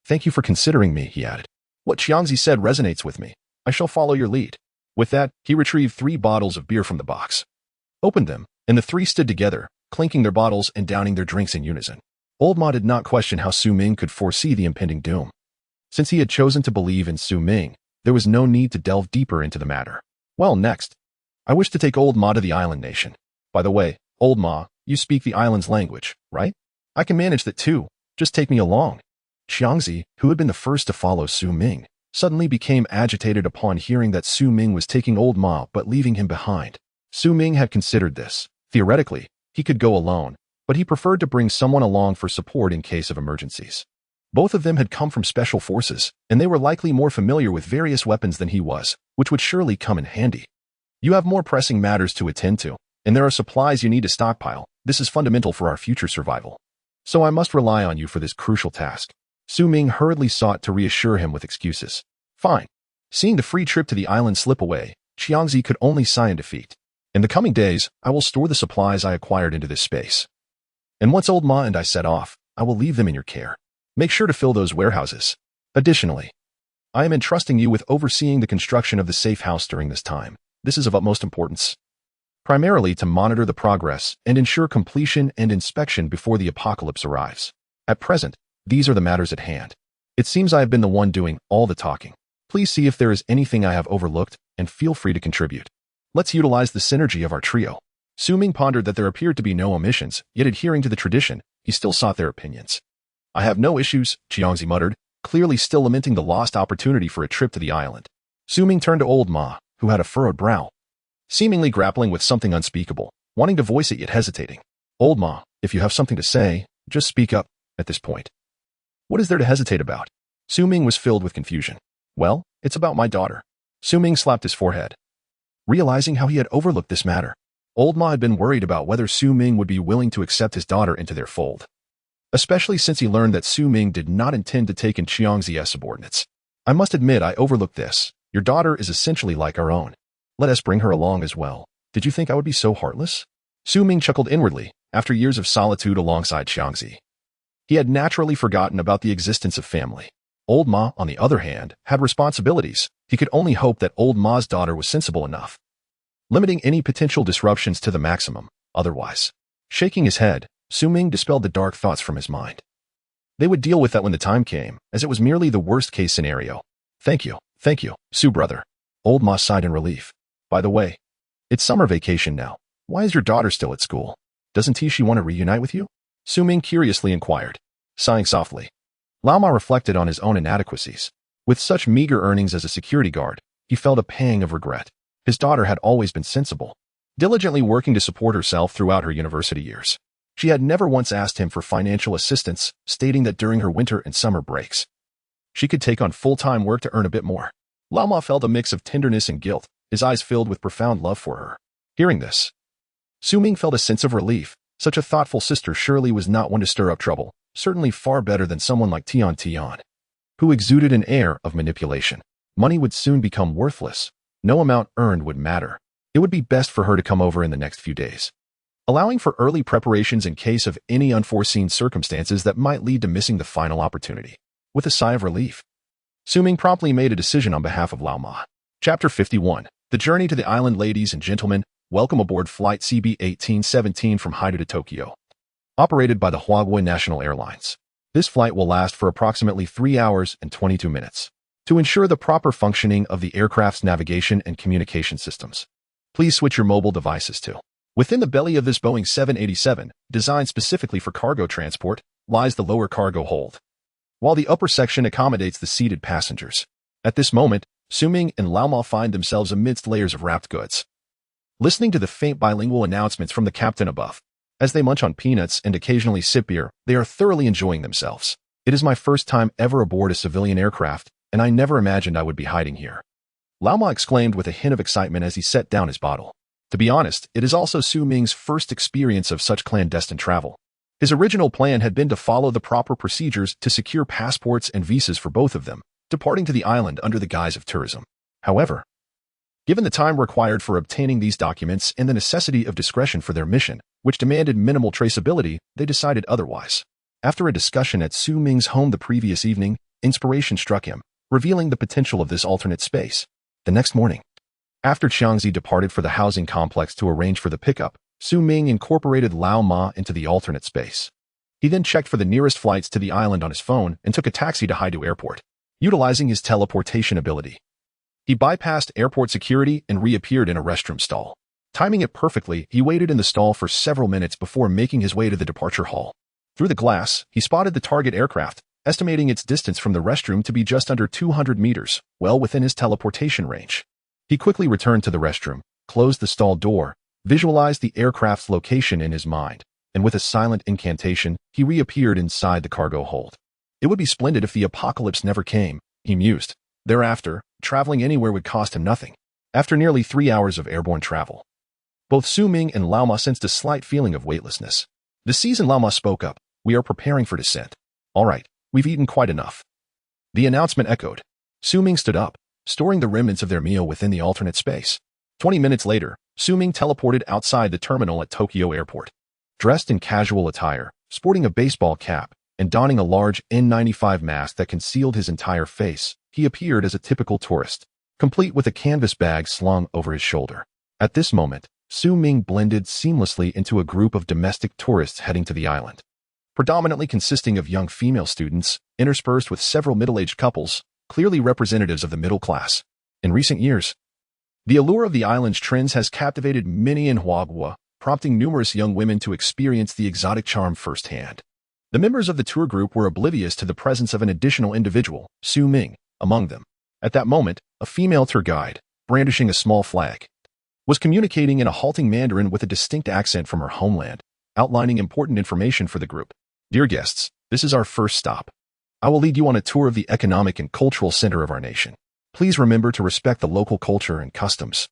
Thank you for considering me, he added. What Xiangzi said resonates with me. I shall follow your lead. With that, he retrieved 3 bottles of beer from the box, opened them, and the 3 stood together, clinking their bottles and downing their drinks in unison. Old Ma did not question how Ming could foresee the impending doom. Since he had chosen to believe in Ming, there was no need to delve deeper into the matter. Well, next, I wish to take Old Ma to the island nation. By the way, Old Ma, you speak the island's language, right? I can manage that too. Just take me along. Xiangzi, who had been the first to follow Ming, suddenly became agitated upon hearing that Ming was taking Old Ma but leaving him behind. Ming had considered this. Theoretically, he could go alone, but he preferred to bring someone along for support in case of emergencies. Both of them had come from special forces, and they were likely more familiar with various weapons than he was, which would surely come in handy. You have more pressing matters to attend to, and there are supplies you need to stockpile. This is fundamental for our future survival. So I must rely on you for this crucial task. Ming hurriedly sought to reassure him with excuses. Fine. Seeing the free trip to the island slip away, Xiangzi could only sigh in defeat. In the coming days, I will store the supplies I acquired into this space. And once Old Ma and I set off, I will leave them in your care. Make sure to fill those warehouses. Additionally, I am entrusting you with overseeing the construction of the Safehouse during this time. This is of utmost importance, primarily to monitor the progress and ensure completion and inspection before the apocalypse arrives. At present, these are the matters at hand. It seems I have been the one doing all the talking. Please see if there is anything I have overlooked, and feel free to contribute. Let's utilize the synergy of our trio. Ming pondered that there appeared to be no omissions, yet adhering to the tradition, he still sought their opinions. I have no issues, Xiangzi muttered, clearly still lamenting the lost opportunity for a trip to the island. Ming turned to Old Ma, who had a furrowed brow, seemingly grappling with something unspeakable, wanting to voice it yet hesitating. Old Ma, if you have something to say, just speak up at this point. What is there to hesitate about? Ming was filled with confusion. Well, it's about my daughter. Ming slapped his forehead, realizing how he had overlooked this matter. Old Ma had been worried about whether Ming would be willing to accept his daughter into their fold, especially since he learned that Ming did not intend to take in Xiangzi as subordinates. I must admit I overlooked this. Your daughter is essentially like our own. Let us bring her along as well. Did you think I would be so heartless? Ming chuckled inwardly, after years of solitude alongside Xiangzi. He had naturally forgotten about the existence of family. Old Ma, on the other hand, had responsibilities. He could only hope that Old Ma's daughter was sensible enough, limiting any potential disruptions to the maximum. Otherwise, shaking his head, Ming dispelled the dark thoughts from his mind. They would deal with that when the time came, as it was merely the worst-case scenario. Thank you, Su brother. Old Ma sighed in relief. By the way, it's summer vacation now. Why is your daughter still at school? Doesn't she want to reunite with you? Ming curiously inquired, sighing softly. Lao Ma reflected on his own inadequacies. With such meager earnings as a security guard, he felt a pang of regret. His daughter had always been sensible, diligently working to support herself throughout her university years. She had never once asked him for financial assistance, stating that during her winter and summer breaks, she could take on full-time work to earn a bit more. Lao Ma felt a mix of tenderness and guilt, his eyes filled with profound love for her. Hearing this, Ming felt a sense of relief. Such a thoughtful sister surely was not one to stir up trouble, certainly far better than someone like Tian, who exuded an air of manipulation. Money would soon become worthless. No amount earned would matter. It would be best for her to come over in the next few days, allowing for early preparations in case of any unforeseen circumstances that might lead to missing the final opportunity. With a sigh of relief, Ming promptly made a decision on behalf of Lao Ma. Chapter 51. The Journey to the Island. Ladies and gentlemen, welcome aboard Flight CB-1817 from Haida to Tokyo. Operated by the Huawei National Airlines. This flight will last for approximately 3 hours and 22 minutes. To ensure the proper functioning of the aircraft's navigation and communication systems, please switch your mobile devices to. Within the belly of this Boeing 787, designed specifically for cargo transport, lies the lower cargo hold, while the upper section accommodates the seated passengers. At this moment, Ming and Lao Ma find themselves amidst layers of wrapped goods, listening to the faint bilingual announcements from the captain above. As they munch on peanuts and occasionally sip beer, they are thoroughly enjoying themselves. It is my first time ever aboard a civilian aircraft, and I never imagined I would be hiding here. Lao Ma exclaimed with a hint of excitement as he set down his bottle. To be honest, it is also Ming's first experience of such clandestine travel. His original plan had been to follow the proper procedures to secure passports and visas for both of them, departing to the island under the guise of tourism. However, given the time required for obtaining these documents and the necessity of discretion for their mission, which demanded minimal traceability, they decided otherwise. After a discussion at Ming's home the previous evening, inspiration struck him, revealing the potential of this alternate space. The next morning, after Xiangzi departed for the housing complex to arrange for the pickup, Ming incorporated Lao Ma into the alternate space. He then checked for the nearest flights to the island on his phone and took a taxi to Haidu Airport, utilizing his teleportation ability. He bypassed airport security and reappeared in a restroom stall. Timing it perfectly, he waited in the stall for several minutes before making his way to the departure hall. Through the glass, he spotted the target aircraft, estimating its distance from the restroom to be just under 200 meters, well within his teleportation range. He quickly returned to the restroom, closed the stall door, visualized the aircraft's location in his mind, and with a silent incantation, he reappeared inside the cargo hold. It would be splendid if the apocalypse never came, he mused. Thereafter, traveling anywhere would cost him nothing. After nearly 3 hours of airborne travel, both Ming and Lao Ma sensed a slight feeling of weightlessness. The seasoned Lao Ma spoke up. We are preparing for descent. All right, we've eaten quite enough. The announcement echoed. Ming stood up, storing the remnants of their meal within the alternate space. 20 minutes later, Ming teleported outside the terminal at Tokyo Airport. Dressed in casual attire, sporting a baseball cap, and donning a large N95 mask that concealed his entire face, he appeared as a typical tourist, complete with a canvas bag slung over his shoulder. At this moment, Ming blended seamlessly into a group of domestic tourists heading to the island, predominantly consisting of young female students, interspersed with several middle-aged couples, clearly representatives of the middle class. In recent years, the allure of the island's trends has captivated many in Huawei, prompting numerous young women to experience the exotic charm firsthand. The members of the tour group were oblivious to the presence of an additional individual, Ming, among them. At that moment, a female tour guide, brandishing a small flag, was communicating in a halting Mandarin with a distinct accent from her homeland, outlining important information for the group. Dear guests, this is our first stop. I will lead you on a tour of the economic and cultural center of our nation. Please remember to respect the local culture and customs,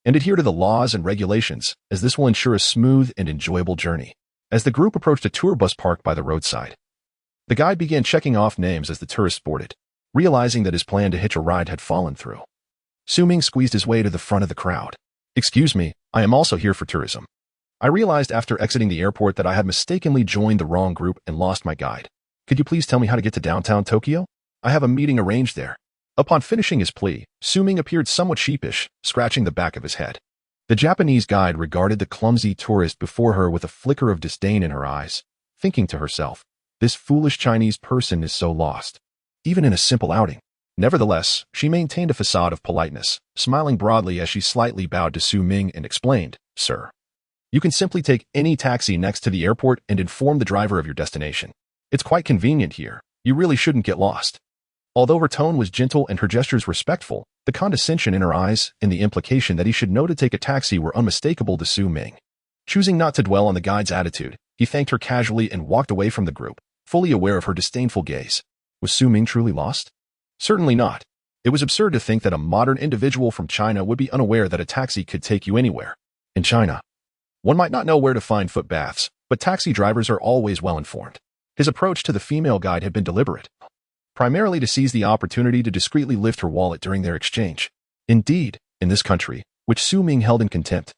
and adhere to the laws and regulations, as this will ensure a smooth and enjoyable journey. As the group approached a tour bus parked by the roadside, the guide began checking off names as the tourists boarded, realizing that his plan to hitch a ride had fallen through. Ming squeezed his way to the front of the crowd. Excuse me, I am also here for tourism. I realized after exiting the airport that I had mistakenly joined the wrong group and lost my guide. Could you please tell me how to get to downtown Tokyo? I have a meeting arranged there. Upon finishing his plea, Ming appeared somewhat sheepish, scratching the back of his head. The Japanese guide regarded the clumsy tourist before her with a flicker of disdain in her eyes, thinking to herself, this foolish Chinese person is so lost, even in a simple outing. Nevertheless, she maintained a facade of politeness, smiling broadly as she slightly bowed to Su Ming and explained, Sir, you can simply take any taxi next to the airport and inform the driver of your destination. It's quite convenient here. You really shouldn't get lost. Although her tone was gentle and her gestures respectful, the condescension in her eyes and the implication that he should know to take a taxi were unmistakable to Su Ming. Choosing not to dwell on the guide's attitude, he thanked her casually and walked away from the group, fully aware of her disdainful gaze. Was Su Ming truly lost? Certainly not. It was absurd to think that a modern individual from China would be unaware that a taxi could take you anywhere. In China, one might not know where to find foot baths, but taxi drivers are always well informed. His approach to the female guide had been deliberate, primarily to seize the opportunity to discreetly lift her wallet during their exchange. Indeed, in this country, which Su Ming held in contempt,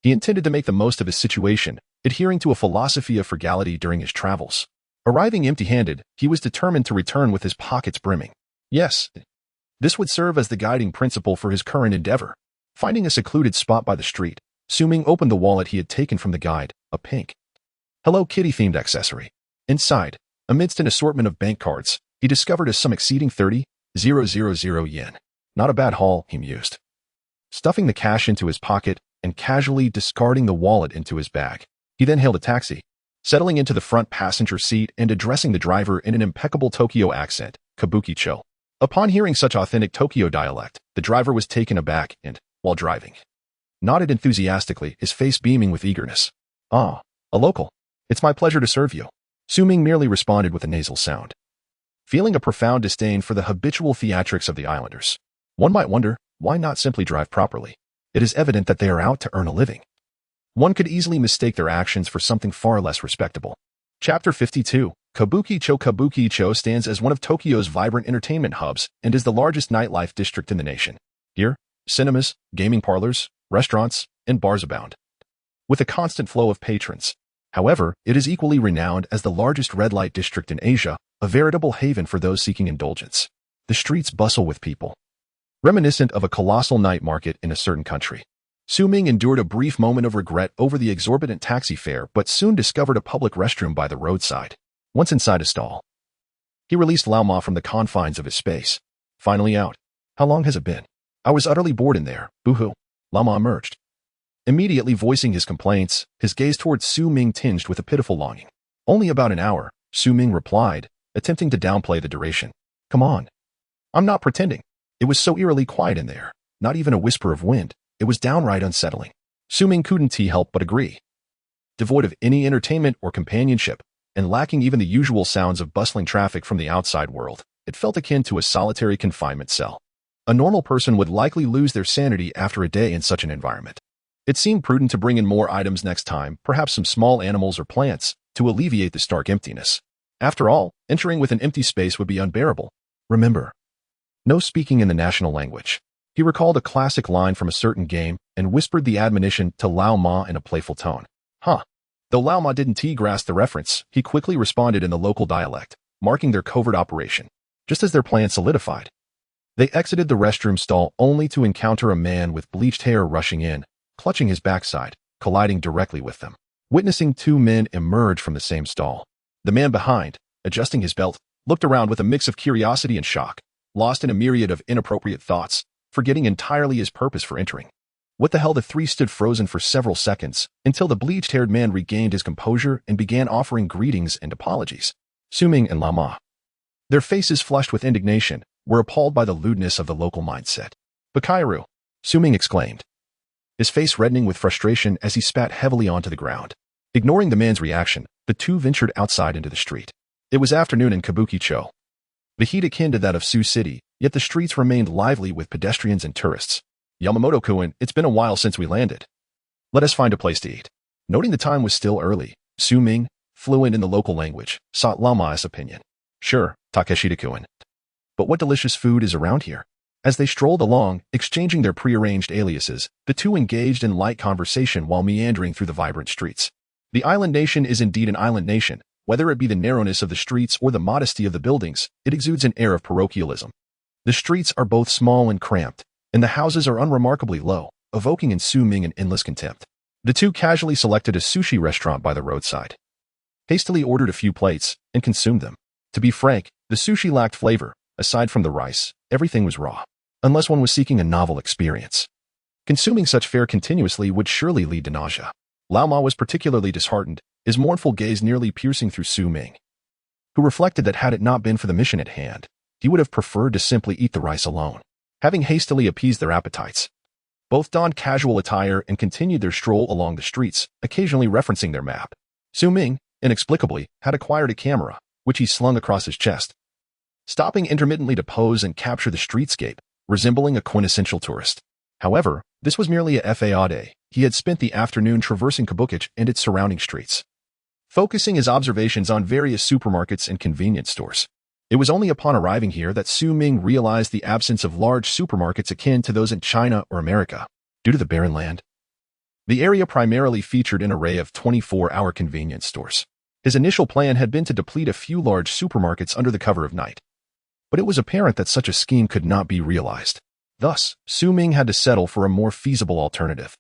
he intended to make the most of his situation, adhering to a philosophy of frugality during his travels. Arriving empty-handed, he was determined to return with his pockets brimming. Yes, this would serve as the guiding principle for his current endeavor. Finding a secluded spot by the street, Su Ming opened the wallet he had taken from the guide, a pink Hello Kitty-themed accessory. Inside, amidst an assortment of bank cards, he discovered a sum exceeding 30,000 yen. Not a bad haul, he mused. Stuffing the cash into his pocket and casually discarding the wallet into his bag, he then hailed a taxi, settling into the front passenger seat and addressing the driver in an impeccable Tokyo accent, Kabuki-cho. Upon hearing such authentic Tokyo dialect, the driver was taken aback and, while driving, nodded enthusiastically, his face beaming with eagerness. Ah, a local. It's my pleasure to serve you. Su Ming merely responded with a nasal sound, feeling a profound disdain for the habitual theatrics of the islanders. One might wonder, why not simply drive properly? It is evident that they are out to earn a living. One could easily mistake their actions for something far less respectable. Chapter 52. Kabuki-cho. Kabuki-cho stands as one of Tokyo's vibrant entertainment hubs and is the largest nightlife district in the nation. Here, cinemas, gaming parlors, restaurants, and bars abound, with a constant flow of patrons. However, it is equally renowned as the largest red light district in Asia, a veritable haven for those seeking indulgence. The streets bustle with people, reminiscent of a colossal night market in a certain country. Su Ming endured a brief moment of regret over the exorbitant taxi fare but soon discovered a public restroom by the roadside. Once inside a stall, he released Lao Ma from the confines of his space. Finally out. How long has it been? I was utterly bored in there. Boo-hoo. Lao Ma emerged, immediately voicing his complaints, his gaze towards Su Ming tinged with a pitiful longing. Only about an hour, Su Ming replied, attempting to downplay the duration. Come on. I'm not pretending. It was so eerily quiet in there. Not even a whisper of wind. It was downright unsettling. Su Ming couldn't help but agree. Devoid of any entertainment or companionship, and lacking even the usual sounds of bustling traffic from the outside world, it felt akin to a solitary confinement cell. A normal person would likely lose their sanity after a day in such an environment. It seemed prudent to bring in more items next time, perhaps some small animals or plants, to alleviate the stark emptiness. After all, entering with an empty space would be unbearable. Remember, no speaking in the national language. He recalled a classic line from a certain game and whispered the admonition to Lao Ma in a playful tone. Huh. Though Lao Ma didn't grasp the reference, he quickly responded in the local dialect, marking their covert operation. Just as their plan solidified, they exited the restroom stall only to encounter a man with bleached hair rushing in, clutching his backside, colliding directly with them. Witnessing two men emerge from the same stall, the man behind, adjusting his belt, looked around with a mix of curiosity and shock, lost in a myriad of inappropriate thoughts, forgetting entirely his purpose for entering. What the hell? The three stood frozen for several seconds, until the bleached-haired man regained his composure and began offering greetings and apologies. Su Ming and Lao Ma, their faces flushed with indignation, were appalled by the lewdness of the local mindset. Bakairu, Su Ming exclaimed, his face reddening with frustration as he spat heavily onto the ground. Ignoring the man's reaction, the two ventured outside into the street. It was afternoon in Kabuki-cho, the heat akin to that of Sioux City, yet the streets remained lively with pedestrians and tourists. Yamamoto-kun, it's been a while since we landed. Let us find a place to eat. Noting the time was still early, Su Ming, fluent in the local language, sought Lao Ma's opinion. Sure, Takeshita-kun. But what delicious food is around here? As they strolled along, exchanging their prearranged aliases, the two engaged in light conversation while meandering through the vibrant streets. The island nation is indeed an island nation. Whether it be the narrowness of the streets or the modesty of the buildings, it exudes an air of parochialism. The streets are both small and cramped, and the houses are unremarkably low, evoking in Su Ming an endless contempt. The two casually selected a sushi restaurant by the roadside, hastily ordered a few plates, and consumed them. To be frank, the sushi lacked flavor. Aside from the rice, everything was raw, unless one was seeking a novel experience. Consuming such fare continuously would surely lead to nausea. Lao Ma was particularly disheartened, his mournful gaze nearly piercing through Su Ming, who reflected that had it not been for the mission at hand, he would have preferred to simply eat the rice alone. Having hastily appeased their appetites, both donned casual attire and continued their stroll along the streets, occasionally referencing their map. Su Ming, inexplicably, had acquired a camera, which he slung across his chest, stopping intermittently to pose and capture the streetscape, resembling a quintessential tourist. However, this was merely a FAA day. He had spent the afternoon traversing Kabukic and its surrounding streets, focusing his observations on various supermarkets and convenience stores. It was only upon arriving here that Su Ming realized the absence of large supermarkets akin to those in China or America, due to the barren land. The area primarily featured an array of 24-hour convenience stores. His initial plan had been to deplete a few large supermarkets under the cover of night, but it was apparent that such a scheme could not be realized. Thus, Su Ming had to settle for a more feasible alternative.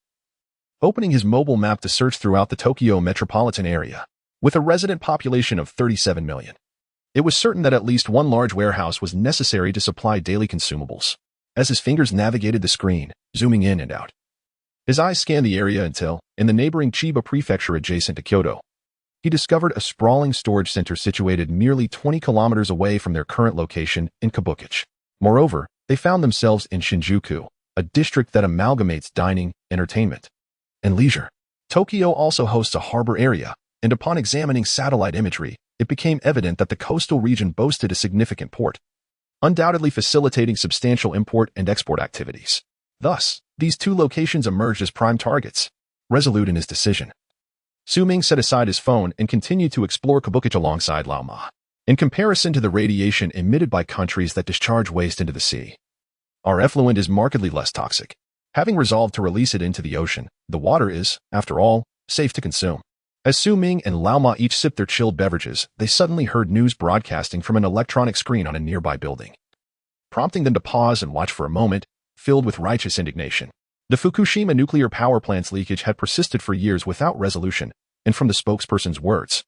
Opening his mobile map to search throughout the Tokyo metropolitan area, with a resident population of 37 million, it was certain that at least one large warehouse was necessary to supply daily consumables. As his fingers navigated the screen, zooming in and out, his eyes scanned the area until, in the neighboring Chiba prefecture adjacent to Kyoto, he discovered a sprawling storage center situated merely 20 kilometers away from their current location in Kabukic. Moreover, they found themselves in Shinjuku, a district that amalgamates dining, entertainment, and leisure. Tokyo also hosts a harbor area, and upon examining satellite imagery, it became evident that the coastal region boasted a significant port, undoubtedly facilitating substantial import and export activities. Thus, these two locations emerged as prime targets. Resolute in his decision, Su Ming set aside his phone and continued to explore Kabukic alongside Lao Ma. In comparison to the radiation emitted by countries that discharge waste into the sea, our effluent is markedly less toxic. Having resolved to release it into the ocean, the water is, after all, safe to consume. As Su Ming and Lao Ma each sipped their chilled beverages, they suddenly heard news broadcasting from an electronic screen on a nearby building, prompting them to pause and watch for a moment, filled with righteous indignation. The Fukushima nuclear power plant's leakage had persisted for years without resolution, and from the spokesperson's words,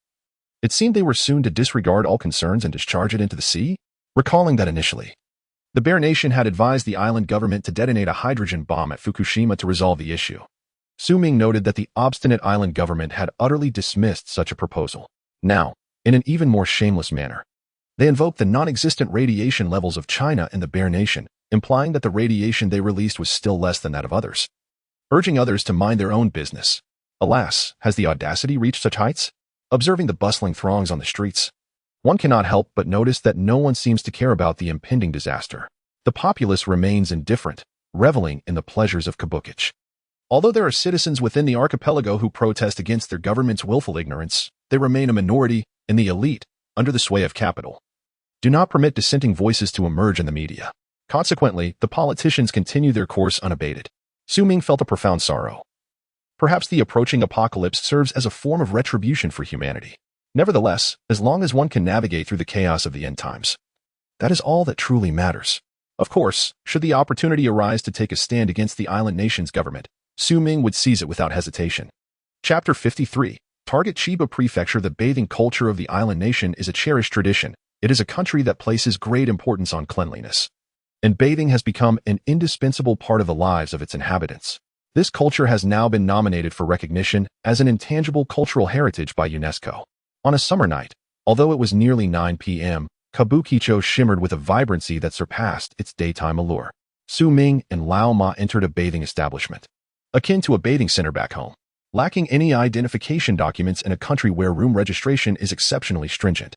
it seemed they were soon to disregard all concerns and discharge it into the sea. Recalling that initially, the Bear Nation had advised the island government to detonate a hydrogen bomb at Fukushima to resolve the issue, Su Ming noted that the obstinate island government had utterly dismissed such a proposal. Now, in an even more shameless manner, they invoked the non-existent radiation levels of China and the Bear Nation, implying that the radiation they released was still less than that of others, urging others to mind their own business. Alas, has the audacity reached such heights? Observing the bustling throngs on the streets, one cannot help but notice that no one seems to care about the impending disaster. The populace remains indifferent, reveling in the pleasures of Kabukic. Although there are citizens within the archipelago who protest against their government's willful ignorance, they remain a minority, and the elite, under the sway of capital, do not permit dissenting voices to emerge in the media. Consequently, the politicians continue their course unabated. Su Ming felt a profound sorrow. Perhaps the approaching apocalypse serves as a form of retribution for humanity. Nevertheless, as long as one can navigate through the chaos of the end times, that is all that truly matters. Of course, should the opportunity arise to take a stand against the island nation's government, Su Ming would seize it without hesitation. Chapter 53. Target Chiba Prefecture. The bathing culture of the island nation is a cherished tradition. It is a country that places great importance on cleanliness, and bathing has become an indispensable part of the lives of its inhabitants. This culture has now been nominated for recognition as an intangible cultural heritage by UNESCO. On a summer night, although it was nearly 9 p.m., Kabukicho shimmered with a vibrancy that surpassed its daytime allure. Su Ming and Lao Ma entered a bathing establishment, akin to a bathing center back home, lacking any identification documents in a country where room registration is exceptionally stringent.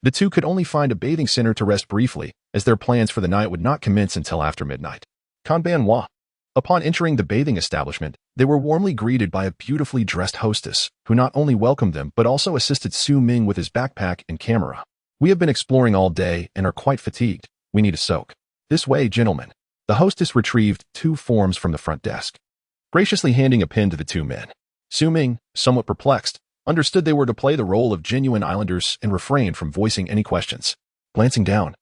The two could only find a bathing center to rest briefly, as their plans for the night would not commence until after midnight. Konbanwa. Upon entering the bathing establishment, they were warmly greeted by a beautifully dressed hostess, who not only welcomed them but also assisted Su Ming with his backpack and camera. "We have been exploring all day and are quite fatigued. We need a soak. This way, gentlemen." The hostess retrieved 2 forms from the front desk, graciously handing a pen to the 2 men. Su Ming, somewhat perplexed, understood they were to play the role of genuine islanders and refrained from voicing any questions. Glancing down,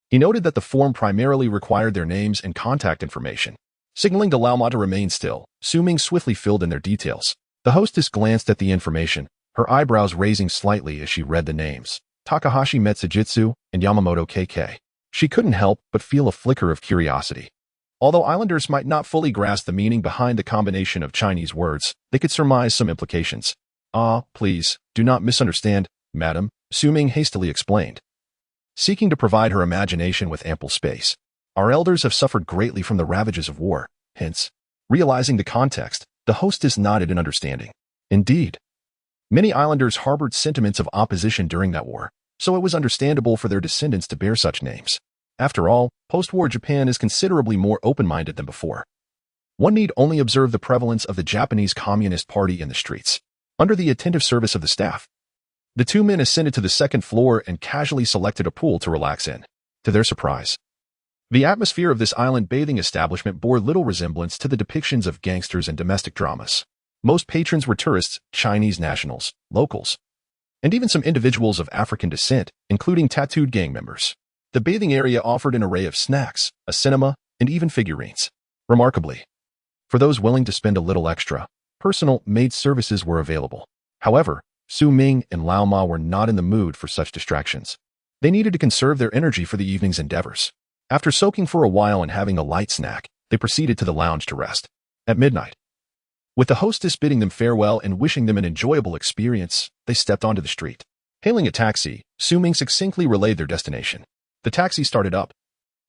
he noted that the form primarily required their names and contact information. Signaling to Lao Ma to remain still, Su Ming swiftly filled in their details. The hostess glanced at the information, her eyebrows raising slightly as she read the names: Takahashi Metsujitsu and Yamamoto KK. She couldn't help but feel a flicker of curiosity. Although islanders might not fully grasp the meaning behind the combination of Chinese words, they could surmise some implications. "Ah, please, do not misunderstand, madam," Su Ming hastily explained, seeking to provide her imagination with ample space. "Our elders have suffered greatly from the ravages of war, hence." Realizing the context, the hostess nodded in understanding. Indeed, many islanders harbored sentiments of opposition during that war, so it was understandable for their descendants to bear such names. After all, post-war Japan is considerably more open-minded than before. One need only observe the prevalence of the Japanese Communist Party in the streets. Under the attentive service of the staff, the two men ascended to the second floor and casually selected a pool to relax in. To their surprise, the atmosphere of this island bathing establishment bore little resemblance to the depictions of gangsters and domestic dramas. Most patrons were tourists, Chinese nationals, locals, and even some individuals of African descent, including tattooed gang members. The bathing area offered an array of snacks, a cinema, and even figurines. Remarkably, for those willing to spend a little extra, personal maid services were available. However, Su Ming and Lao Ma were not in the mood for such distractions. They needed to conserve their energy for the evening's endeavors. After soaking for a while and having a light snack, they proceeded to the lounge to rest. At midnight, with the hostess bidding them farewell and wishing them an enjoyable experience, they stepped onto the street. Hailing a taxi, Su Ming succinctly relayed their destination. The taxi started up,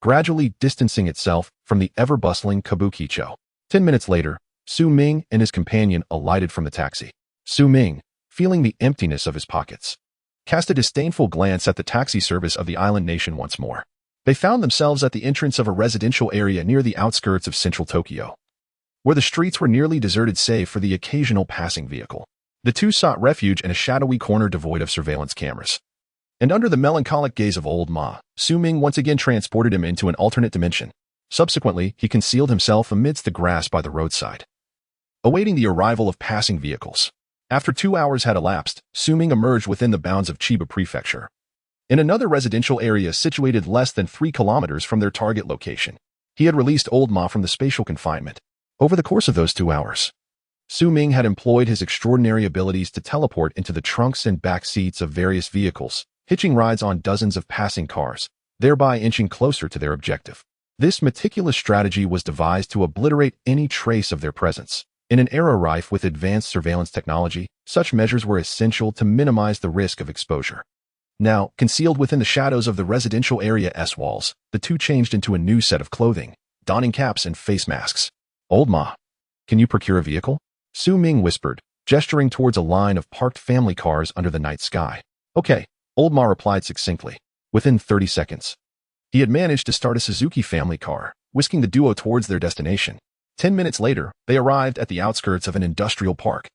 gradually distancing itself from the ever-bustling Kabukicho. 10 minutes later, Su Ming and his companion alighted from the taxi. Su Ming, feeling the emptiness of his pockets, cast a disdainful glance at the taxi service of the island nation once more. They found themselves at the entrance of a residential area near the outskirts of central Tokyo, where the streets were nearly deserted save for the occasional passing vehicle. The two sought refuge in a shadowy corner devoid of surveillance cameras. And under the melancholic gaze of old Ma, Su Ming once again transported him into an alternate dimension. Subsequently, he concealed himself amidst the grass by the roadside, awaiting the arrival of passing vehicles. After 2 hours had elapsed, Su Ming emerged within the bounds of Chiba Prefecture, in another residential area situated less than 3 kilometers from their target location. He had released old Ma from the spatial confinement. Over the course of those 2 hours, Su Ming had employed his extraordinary abilities to teleport into the trunks and back seats of various vehicles, hitching rides on dozens of passing cars, thereby inching closer to their objective. This meticulous strategy was devised to obliterate any trace of their presence. In an era rife with advanced surveillance technology, such measures were essential to minimize the risk of exposure. Now, concealed within the shadows of the residential area's walls, the two changed into a new set of clothing, donning caps and face masks. "Old Ma, can you procure a vehicle?" Su Ming whispered, gesturing towards a line of parked family cars under the night sky. "Okay," Old Ma replied succinctly. Within 30 seconds, he had managed to start a Suzuki family car, whisking the duo towards their destination. 10 minutes later, they arrived at the outskirts of an industrial park,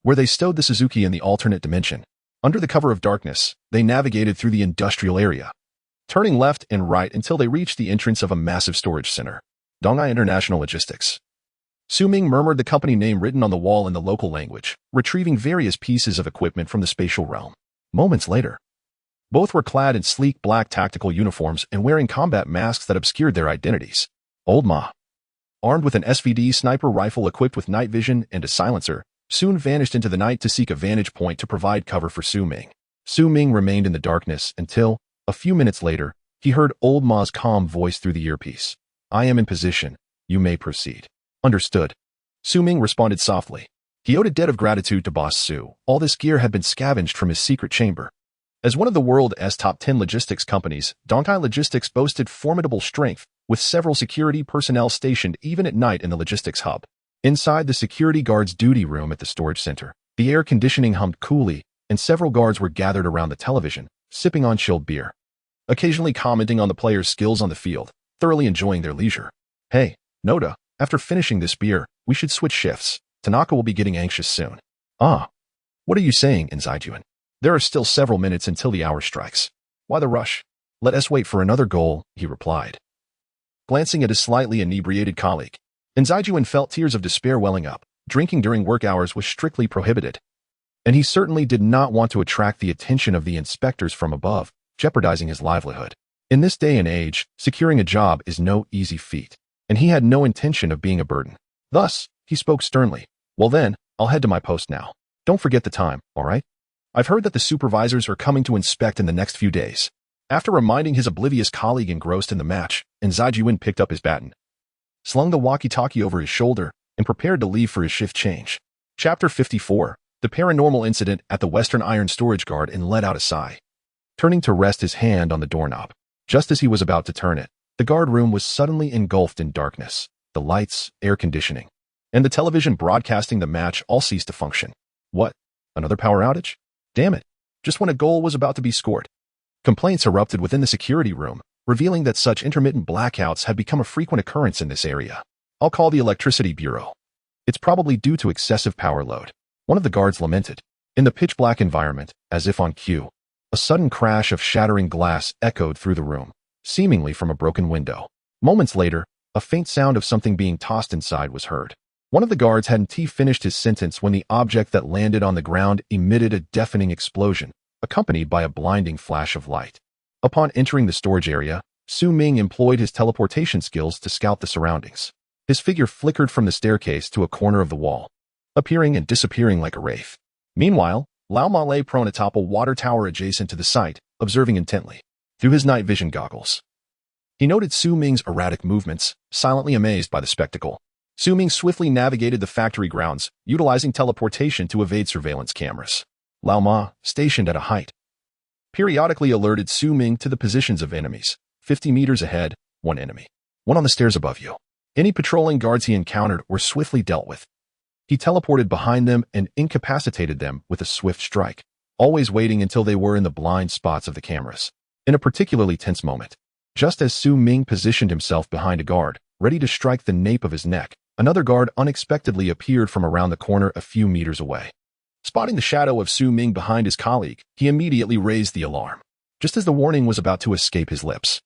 where they stowed the Suzuki in the alternate dimension. Under the cover of darkness, they navigated through the industrial area, turning left and right until they reached the entrance of a massive storage center. Donghai International Logistics. Su Ming murmured the company name written on the wall in the local language, retrieving various pieces of equipment from the spatial realm. Moments later, both were clad in sleek black tactical uniforms and wearing combat masks that obscured their identities. Old Ma, armed with an SVD sniper rifle equipped with night vision and a silencer, soon vanished into the night to seek a vantage point to provide cover for Su Ming. Su Ming remained in the darkness until, a few minutes later, he heard Old Ma's calm voice through the earpiece. "I am in position. You may proceed." "Understood." Su Ming responded softly. He owed a debt of gratitude to Boss Su. All this gear had been scavenged from his secret chamber. As one of the world's top 10 logistics companies, Donghai Logistics boasted formidable strength, with several security personnel stationed even at night in the logistics hub. Inside the security guard's duty room at the storage center, the air conditioning hummed coolly, and several guards were gathered around the television, sipping on chilled beer, occasionally commenting on the players' skills on the field, thoroughly enjoying their leisure. "Hey, Noda, after finishing this beer, we should switch shifts. Tanaka will be getting anxious soon." "Ah, what are you saying, Inzaijuan? There are still several minutes until the hour strikes. Why the rush? Let us wait for another goal," he replied, glancing at his slightly inebriated colleague. Inzaijuan felt tears of despair welling up. Drinking during work hours was strictly prohibited, and he certainly did not want to attract the attention of the inspectors from above, jeopardizing his livelihood. In this day and age, securing a job is no easy feat, and he had no intention of being a burden. Thus, he spoke sternly. Well then, I'll head to my post now. Don't forget the time, all right? I've heard that the supervisors are coming to inspect in the next few days. After reminding his oblivious colleague engrossed in the match, Zaijiwen picked up his baton, slung the walkie-talkie over his shoulder, and prepared to leave for his shift change. Chapter 54. The paranormal incident at the Western Iron Storage Guard, and let out a sigh. Turning to rest his hand on the doorknob. Just as he was about to turn it, the guard room was suddenly engulfed in darkness. The lights, air conditioning, and the television broadcasting the match all ceased to function. What? Another power outage? Damn it. Just when a goal was about to be scored. Complaints erupted within the security room, revealing that such intermittent blackouts had become a frequent occurrence in this area. I'll call the Electricity Bureau. It's probably due to excessive power load. One of the guards lamented. In the pitch-black environment, as if on cue, a sudden crash of shattering glass echoed through the room, seemingly from a broken window. Moments later, a faint sound of something being tossed inside was heard. One of the guards hadn't finished his sentence when the object that landed on the ground emitted a deafening explosion, accompanied by a blinding flash of light. Upon entering the storage area, Ming employed his teleportation skills to scout the surroundings. His figure flickered from the staircase to a corner of the wall, appearing and disappearing like a wraith. Meanwhile, Lao Ma lay prone atop a water tower adjacent to the site, observing intently. Through his night vision goggles, he noted Ming's erratic movements, silently amazed by the spectacle. Ming swiftly navigated the factory grounds, utilizing teleportation to evade surveillance cameras. Lao Ma, stationed at a height, periodically alerted Ming to the positions of enemies. 50 meters ahead, one enemy. One on the stairs above you. Any patrolling guards he encountered were swiftly dealt with. He teleported behind them and incapacitated them with a swift strike, always waiting until they were in the blind spots of the cameras. In a particularly tense moment, just as Ming positioned himself behind a guard, ready to strike the nape of his neck, another guard unexpectedly appeared from around the corner a few meters away. Spotting the shadow of Ming behind his colleague, he immediately raised the alarm. Just as the warning was about to escape his lips,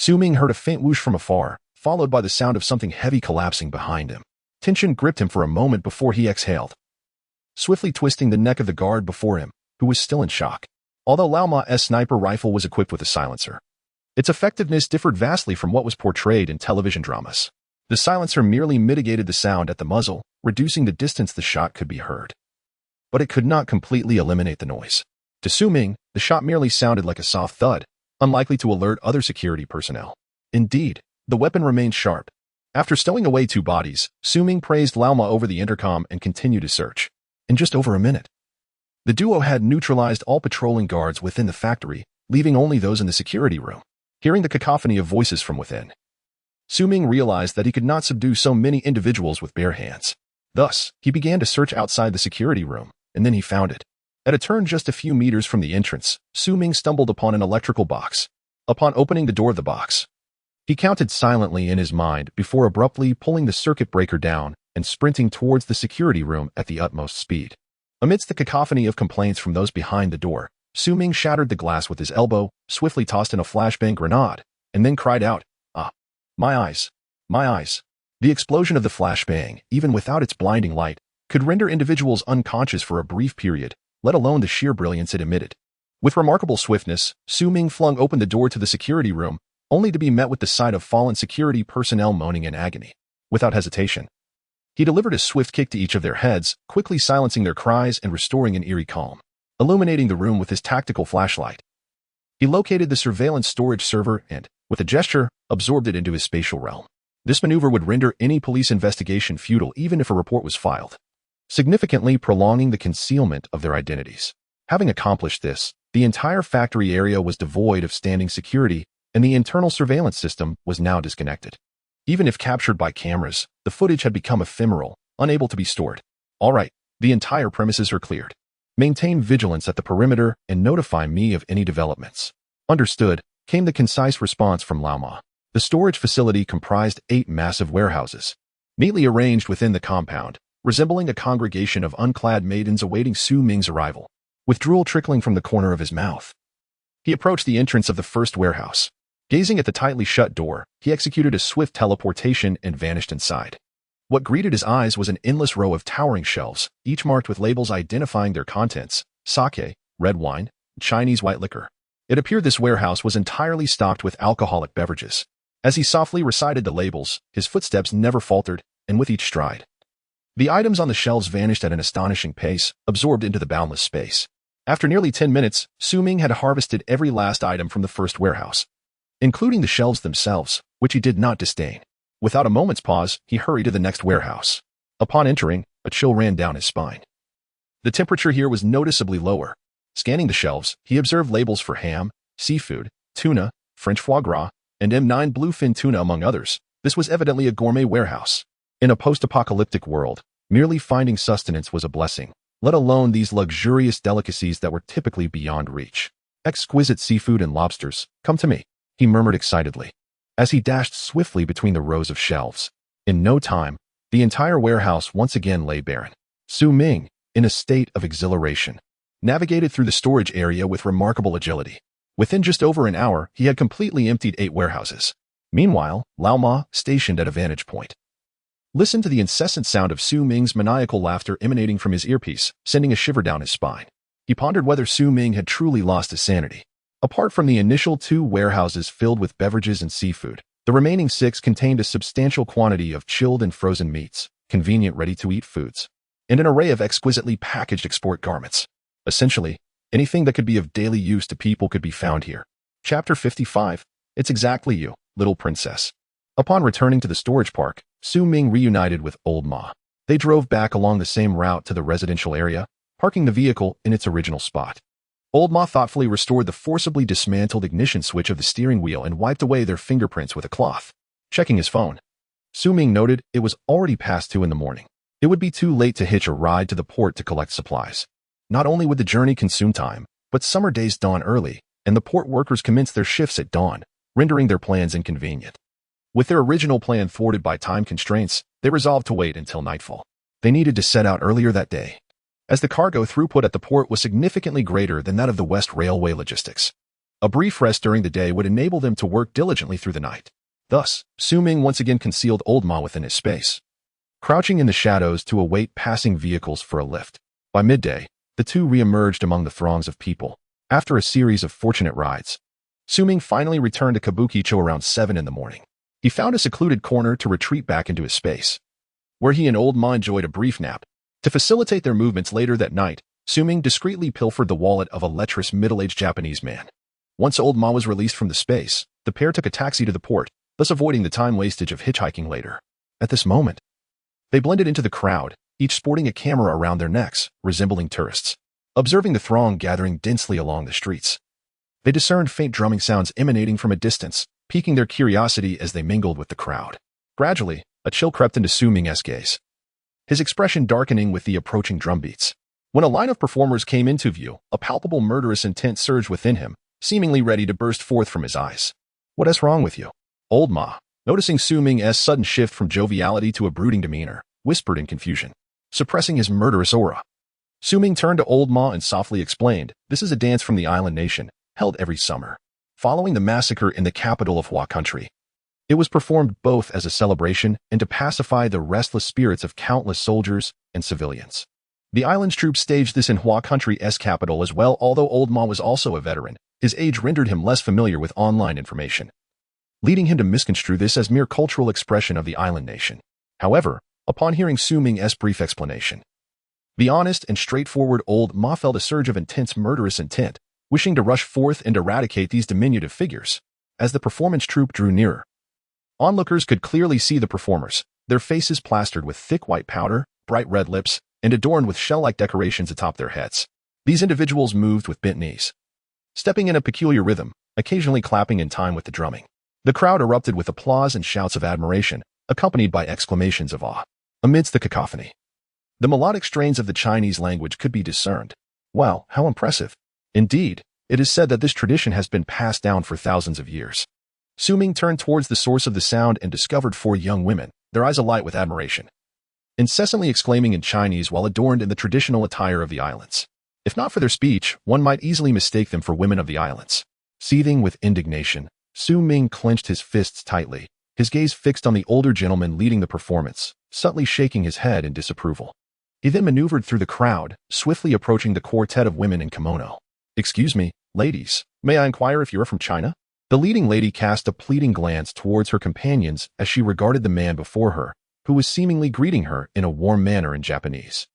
Ming heard a faint whoosh from afar, followed by the sound of something heavy collapsing behind him. Tension gripped him for a moment before he exhaled, swiftly twisting the neck of the guard before him, who was still in shock. Although Lao Ma's sniper rifle was equipped with a silencer, its effectiveness differed vastly from what was portrayed in television dramas. The silencer merely mitigated the sound at the muzzle, reducing the distance the shot could be heard. But it could not completely eliminate the noise. To Ming, the shot merely sounded like a soft thud, unlikely to alert other security personnel. Indeed, the weapon remained sharp. After stowing away two bodies, Ming praised Lao Ma over the intercom and continued his search. In just over a minute, the duo had neutralized all patrolling guards within the factory, leaving only those in the security room. Hearing the cacophony of voices from within, Ming realized that he could not subdue so many individuals with bare hands. Thus, he began to search outside the security room, and then he found it. At a turn just a few meters from the entrance, Ming stumbled upon an electrical box. Upon opening the door of the box, he counted silently in his mind before abruptly pulling the circuit breaker down and sprinting towards the security room at the utmost speed. Amidst the cacophony of complaints from those behind the door, Ming shattered the glass with his elbow, swiftly tossed in a flashbang grenade, and then cried out, "Ah! My eyes! My eyes!" The explosion of the flashbang, even without its blinding light, could render individuals unconscious for a brief period, let alone the sheer brilliance it emitted. With remarkable swiftness, Ming flung open the door to the security room, only to be met with the sight of fallen security personnel moaning in agony. Without hesitation, he delivered a swift kick to each of their heads, quickly silencing their cries and restoring an eerie calm. Illuminating the room with his tactical flashlight, he located the surveillance storage server and, with a gesture, absorbed it into his spatial realm. This maneuver would render any police investigation futile even if a report was filed, significantly prolonging the concealment of their identities. Having accomplished this, the entire factory area was devoid of standing security, and the internal surveillance system was now disconnected. Even if captured by cameras, the footage had become ephemeral, unable to be stored. All right, the entire premises are cleared. Maintain vigilance at the perimeter and notify me of any developments. Understood, came the concise response from Lao Ma. The storage facility comprised 8 massive warehouses, neatly arranged within the compound, resembling a congregation of unclad maidens awaiting Ming's arrival. With drool trickling from the corner of his mouth, he approached the entrance of the first warehouse. Gazing at the tightly shut door, he executed a swift teleportation and vanished inside. What greeted his eyes was an endless row of towering shelves, each marked with labels identifying their contents: sake, red wine, Chinese white liquor. It appeared this warehouse was entirely stocked with alcoholic beverages. As he softly recited the labels, his footsteps never faltered, and with each stride, the items on the shelves vanished at an astonishing pace, absorbed into the boundless space. After nearly 10 minutes, Ming had harvested every last item from the first warehouse, including the shelves themselves, which he did not disdain. Without a moment's pause, he hurried to the next warehouse. Upon entering, a chill ran down his spine. The temperature here was noticeably lower. Scanning the shelves, he observed labels for ham, seafood, tuna, French foie gras, and M9 bluefin tuna among others. This was evidently a gourmet warehouse. In a post-apocalyptic world, merely finding sustenance was a blessing, let alone these luxurious delicacies that were typically beyond reach. Exquisite seafood and lobsters, come to me, he murmured excitedly, as he dashed swiftly between the rows of shelves. In no time, the entire warehouse once again lay barren. Ming, in a state of exhilaration, navigated through the storage area with remarkable agility. Within just over an hour, he had completely emptied 8 warehouses. Meanwhile, Lao Ma, stationed at a vantage point, listened to the incessant sound of Ming's maniacal laughter emanating from his earpiece, sending a shiver down his spine. He pondered whether Ming had truly lost his sanity. Apart from the initial 2 warehouses filled with beverages and seafood, the remaining 6 contained a substantial quantity of chilled and frozen meats, convenient ready-to-eat foods, and an array of exquisitely packaged export garments. Essentially, anything that could be of daily use to people could be found here. Chapter 55. It's exactly you, little princess. Upon returning to the storage park, Ming reunited with Old Ma. They drove back along the same route to the residential area, parking the vehicle in its original spot. Old Ma thoughtfully restored the forcibly dismantled ignition switch of the steering wheel and wiped away their fingerprints with a cloth. Checking his phone, Ming noted it was already past 2 in the morning. It would be too late to hitch a ride to the port to collect supplies. Not only would the journey consume time, but summer days dawn early, and the port workers commenced their shifts at dawn, rendering their plans inconvenient. With their original plan thwarted by time constraints, they resolved to wait until nightfall. They needed to set out earlier that day, as the cargo throughput at the port was significantly greater than that of the West Railway logistics. A brief rest during the day would enable them to work diligently through the night. Thus, Ming once again concealed Old Ma within his space, crouching in the shadows to await passing vehicles for a lift. By midday, the two re-emerged among the throngs of people. After a series of fortunate rides, Ming finally returned to Kabukicho around 7 in the morning. He found a secluded corner to retreat back into his space, where he and Old Ma enjoyed a brief nap. To facilitate their movements later that night, Ming discreetly pilfered the wallet of a lecherous middle-aged Japanese man. Once Old Ma was released from the space, the pair took a taxi to the port, thus avoiding the time wastage of hitchhiking later. At this moment, they blended into the crowd, each sporting a camera around their necks, resembling tourists. Observing the throng gathering densely along the streets, they discerned faint drumming sounds emanating from a distance, piquing their curiosity as they mingled with the crowd. Gradually, a chill crept into Ming's gaze, his expression darkening with the approaching drumbeats. When a line of performers came into view, a palpable murderous intent surged within him, seemingly ready to burst forth from his eyes. "What is wrong with you?" Old Ma, noticing Ming's sudden shift from joviality to a brooding demeanor, whispered in confusion, suppressing his murderous aura. Ming turned to Old Ma and softly explained, "This is a dance from the island nation, held every summer, following the massacre in the capital of Hua country. It was performed both as a celebration and to pacify the restless spirits of countless soldiers and civilians. The island's troops staged this in Hua country's capital as well. Although Old Ma was also a veteran, his age rendered him less familiar with online information, leading him to misconstrue this as mere cultural expression of the island nation. However, upon hearing Ming's brief explanation, the honest and straightforward Old Ma felt a surge of intense murderous intent, wishing to rush forth and eradicate these diminutive figures. As the performance troupe drew nearer, onlookers could clearly see the performers, their faces plastered with thick white powder, bright red lips, and adorned with shell-like decorations atop their heads. These individuals moved with bent knees, stepping in a peculiar rhythm, occasionally clapping in time with the drumming. The crowd erupted with applause and shouts of admiration, accompanied by exclamations of awe. Amidst the cacophony, the melodic strains of the Chinese language could be discerned. Wow, how impressive. Indeed, it is said that this tradition has been passed down for thousands of years. Ming turned towards the source of the sound and discovered 4 young women, their eyes alight with admiration, incessantly exclaiming in Chinese while adorned in the traditional attire of the islands. If not for their speech, one might easily mistake them for women of the islands. Seething with indignation, Ming clenched his fists tightly, his gaze fixed on the older gentleman leading the performance, subtly shaking his head in disapproval. He then maneuvered through the crowd, swiftly approaching the quartet of women in kimono. "Excuse me, ladies, may I inquire if you're from China?" The leading lady cast a pleading glance towards her companions as she regarded the man before her, who was seemingly greeting her in a warm manner in Japanese.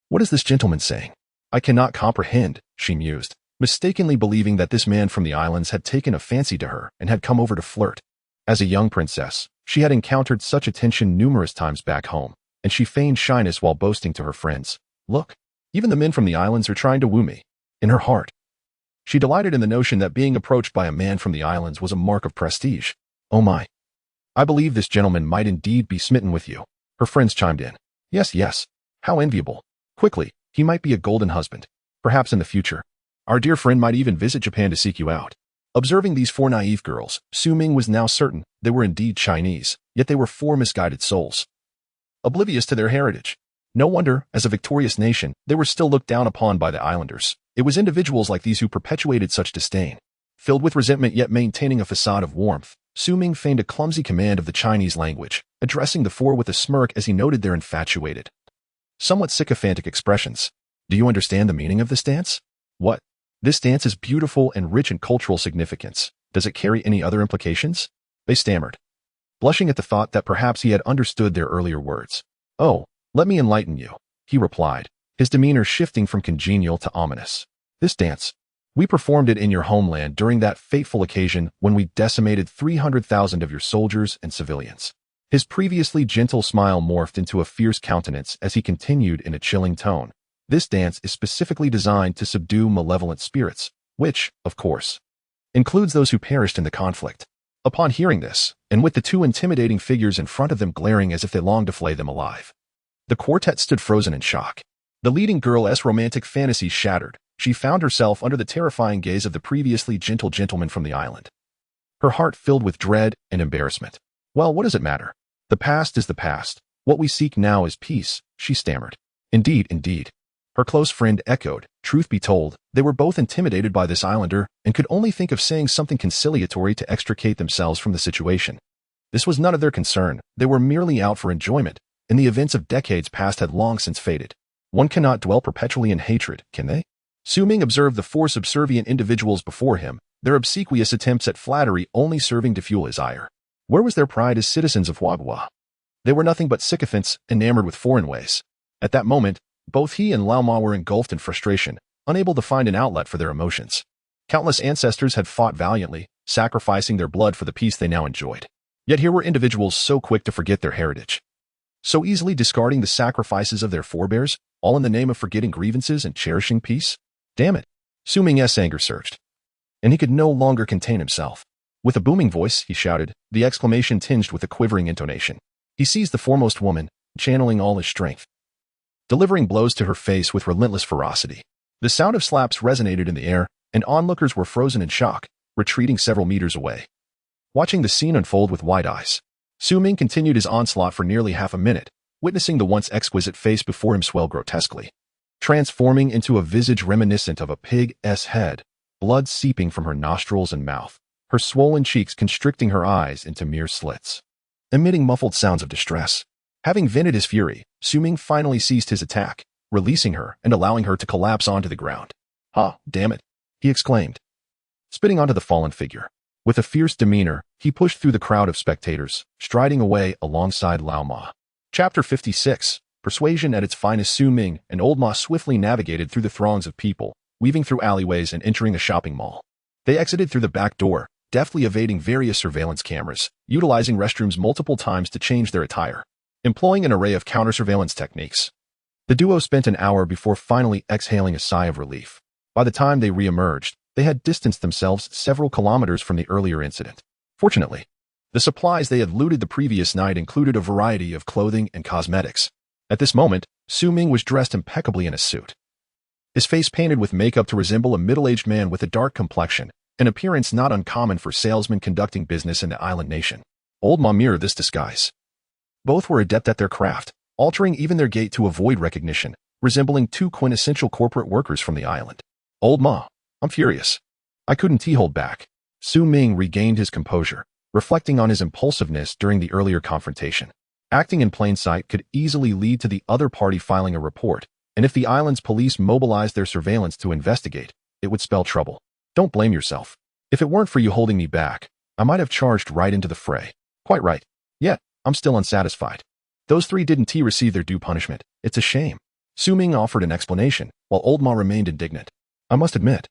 What is this gentleman saying? I cannot comprehend, she mused, mistakenly believing that this man from the islands had taken a fancy to her and had come over to flirt. As a young princess, she had encountered such attention numerous times back home, and she feigned shyness while boasting to her friends, "Look, even the men from the islands are trying to woo me." In her heart, she delighted in the notion that being approached by a man from the islands was a mark of prestige. "Oh my. I believe this gentleman might indeed be smitten with you," her friends chimed in. "Yes, yes. How enviable. Quickly, he might be a golden husband. Perhaps in the future, our dear friend might even visit Japan to seek you out." Observing these four naive girls, Su Ming was now certain they were indeed Chinese, yet they were four misguided souls, oblivious to their heritage. No wonder, as a victorious nation, they were still looked down upon by the islanders. It was individuals like these who perpetuated such disdain. Filled with resentment yet maintaining a facade of warmth, Su Ming feigned a clumsy command of the Chinese language, addressing the four with a smirk as he noted their infatuated, somewhat sycophantic expressions. "Do you understand the meaning of this dance?" "What? This dance is beautiful and rich in cultural significance. Does it carry any other implications?" They stammered, blushing at the thought that perhaps he had understood their earlier words. "Oh, let me enlighten you," he replied, his demeanor shifting from congenial to ominous. "This dance, we performed it in your homeland during that fateful occasion when we decimated 300,000 of your soldiers and civilians." His previously gentle smile morphed into a fierce countenance as he continued in a chilling tone. "This dance is specifically designed to subdue malevolent spirits, which, of course, includes those who perished in the conflict." Upon hearing this, and with the two intimidating figures in front of them glaring as if they longed to flay them alive, the quartet stood frozen in shock. The leading girl's romantic fantasy shattered. She found herself under the terrifying gaze of the previously gentle gentleman from the island, her heart filled with dread and embarrassment. "Well, what does it matter? The past is the past. What we seek now is peace," she stammered. "Indeed, indeed," her close friend echoed. Truth be told, they were both intimidated by this islander and could only think of saying something conciliatory to extricate themselves from the situation. This was none of their concern. They were merely out for enjoyment, and the events of decades past had long since faded. One cannot dwell perpetually in hatred, can they? Su Ming observed the four subservient individuals before him, their obsequious attempts at flattery only serving to fuel his ire. Where was their pride as citizens of Wagwa? They were nothing but sycophants enamored with foreign ways. At that moment, both he and Lao Ma were engulfed in frustration, unable to find an outlet for their emotions. Countless ancestors had fought valiantly, sacrificing their blood for the peace they now enjoyed. Yet here were individuals so quick to forget their heritage, so easily discarding the sacrifices of their forebears, all in the name of forgetting grievances and cherishing peace. Damn it! Su Ming's anger surged, and he could no longer contain himself. With a booming voice, he shouted, the exclamation tinged with a quivering intonation. He seized the foremost woman, channeling all his strength, delivering blows to her face with relentless ferocity. The sound of slaps resonated in the air, and onlookers were frozen in shock, retreating several meters away, watching the scene unfold with wide eyes. Su Ming continued his onslaught for nearly half a minute, witnessing the once exquisite face before him swell grotesquely, transforming into a visage reminiscent of a pig's head, blood seeping from her nostrils and mouth, her swollen cheeks constricting her eyes into mere slits, emitting muffled sounds of distress. Having vented his fury, Su Ming finally ceased his attack, releasing her and allowing her to collapse onto the ground. "Ha, damn it," he exclaimed, spitting onto the fallen figure. With a fierce demeanor, he pushed through the crowd of spectators, striding away alongside Lao Ma. Chapter 56. Persuasion at its finest. Su Ming and Old Ma swiftly navigated through the throngs of people, weaving through alleyways and entering a shopping mall. They exited through the back door, deftly evading various surveillance cameras, utilizing restrooms multiple times to change their attire, employing an array of counter-surveillance techniques. The duo spent an hour before finally exhaling a sigh of relief. By the time they re-emerged, they had distanced themselves several kilometers from the earlier incident. Fortunately, the supplies they had looted the previous night included a variety of clothing and cosmetics. At this moment, Su Ming was dressed impeccably in a suit, his face painted with makeup to resemble a middle-aged man with a dark complexion, an appearance not uncommon for salesmen conducting business in the island nation. Old Ma mirrored this disguise. Both were adept at their craft, altering even their gait to avoid recognition, resembling two quintessential corporate workers from the island. "Old Ma, I'm furious. I couldn't hold back." Su Ming regained his composure, reflecting on his impulsiveness during the earlier confrontation. Acting in plain sight could easily lead to the other party filing a report, and if the island's police mobilized their surveillance to investigate, it would spell trouble. "Don't blame yourself. If it weren't for you holding me back, I might have charged right into the fray. Quite right. Yet, I'm still unsatisfied. Those 3 didn't receive their due punishment. It's a shame. Su Ming offered an explanation, while old Ma remained indignant. I must admit,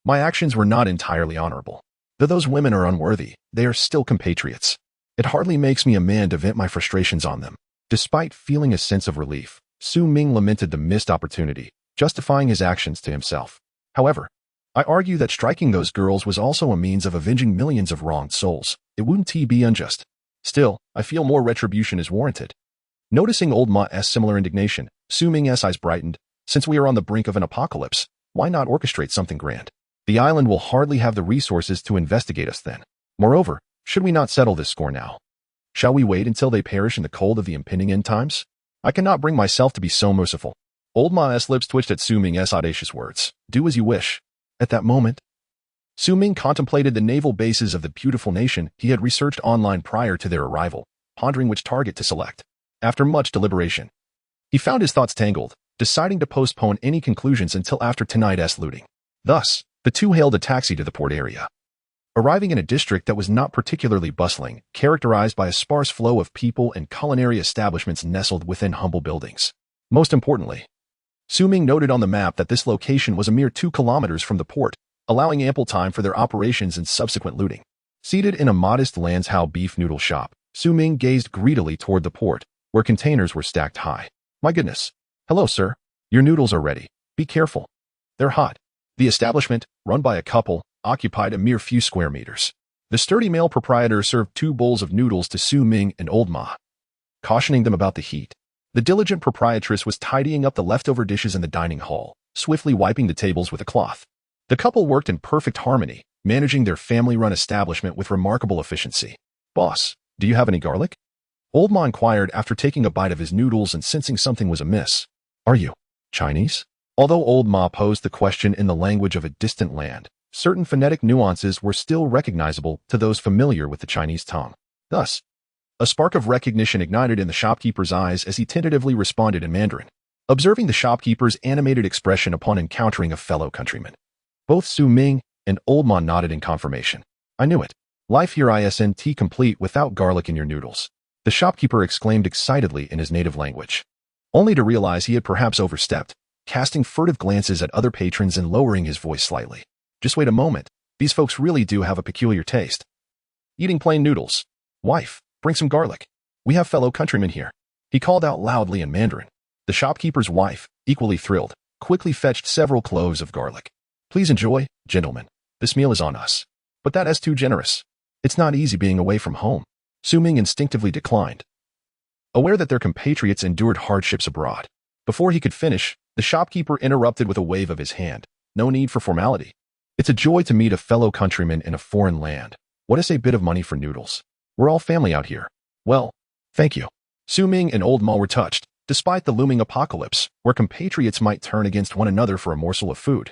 my actions were not entirely honorable. Though those women are unworthy, they are still compatriots. It hardly makes me a man to vent my frustrations on them. Despite feeling a sense of relief, Su Ming lamented the missed opportunity, justifying his actions to himself. However, I argue that striking those girls was also a means of avenging millions of wronged souls. It wouldn't be unjust. Still, I feel more retribution is warranted. Noticing old Ma's similar indignation, Su Ming's eyes brightened. Since we are on the brink of an apocalypse, why not orchestrate something grand? The island will hardly have the resources to investigate us then. Moreover, should we not settle this score now? Shall we wait until they perish in the cold of the impending end times? I cannot bring myself to be so merciful. Old Ma's lips twitched at Su Ming's audacious words. Do as you wish. At that moment, Su Ming contemplated the naval bases of the beautiful nation he had researched online prior to their arrival, pondering which target to select. After much deliberation, he found his thoughts tangled, deciding to postpone any conclusions until after tonight's looting. Thus, the 2 hailed a taxi to the port area. Arriving in a district that was not particularly bustling, characterized by a sparse flow of people and culinary establishments nestled within humble buildings. Most importantly, Su Ming noted on the map that this location was a mere 2 kilometers from the port, allowing ample time for their operations and subsequent looting. Seated in a modest Lanzhou beef noodle shop, Su Ming gazed greedily toward the port, where containers were stacked high. My goodness. Hello, sir. Your noodles are ready. Be careful. They're hot. The establishment, run by a couple, occupied a mere few square meters. The sturdy male proprietor served 2 bowls of noodles to Su Ming and old Ma, cautioning them about the heat. The diligent proprietress was tidying up the leftover dishes in the dining hall, swiftly wiping the tables with a cloth. The couple worked in perfect harmony, managing their family-run establishment with remarkable efficiency. Boss, do you have any garlic? Old Ma inquired after taking a bite of his noodles and sensing something was amiss. Are you Chinese? Although old Ma posed the question in the language of a distant land, certain phonetic nuances were still recognizable to those familiar with the Chinese tongue. Thus, a spark of recognition ignited in the shopkeeper's eyes as he tentatively responded in Mandarin, observing the shopkeeper's animated expression upon encountering a fellow countryman. Both Su Ming and old Ma nodded in confirmation. I knew it. Life here isn't complete without garlic in your noodles. The shopkeeper exclaimed excitedly in his native language, only to realize he had perhaps overstepped, casting furtive glances at other patrons and lowering his voice slightly. Just wait a moment. These folks really do have a peculiar taste. Eating plain noodles. Wife, bring some garlic. We have fellow countrymen here. He called out loudly in Mandarin. The shopkeeper's wife, equally thrilled, quickly fetched several cloves of garlic. Please enjoy, gentlemen. This meal is on us. But that is too generous. It's not easy being away from home. Su Ming instinctively declined, aware that their compatriots endured hardships abroad. Before he could finish, the shopkeeper interrupted with a wave of his hand. No need for formality. It's a joy to meet a fellow countryman in a foreign land. What is a bit of money for noodles? We're all family out here. Well, thank you. Su Ming and old Ma were touched, despite the looming apocalypse, where compatriots might turn against one another for a morsel of food.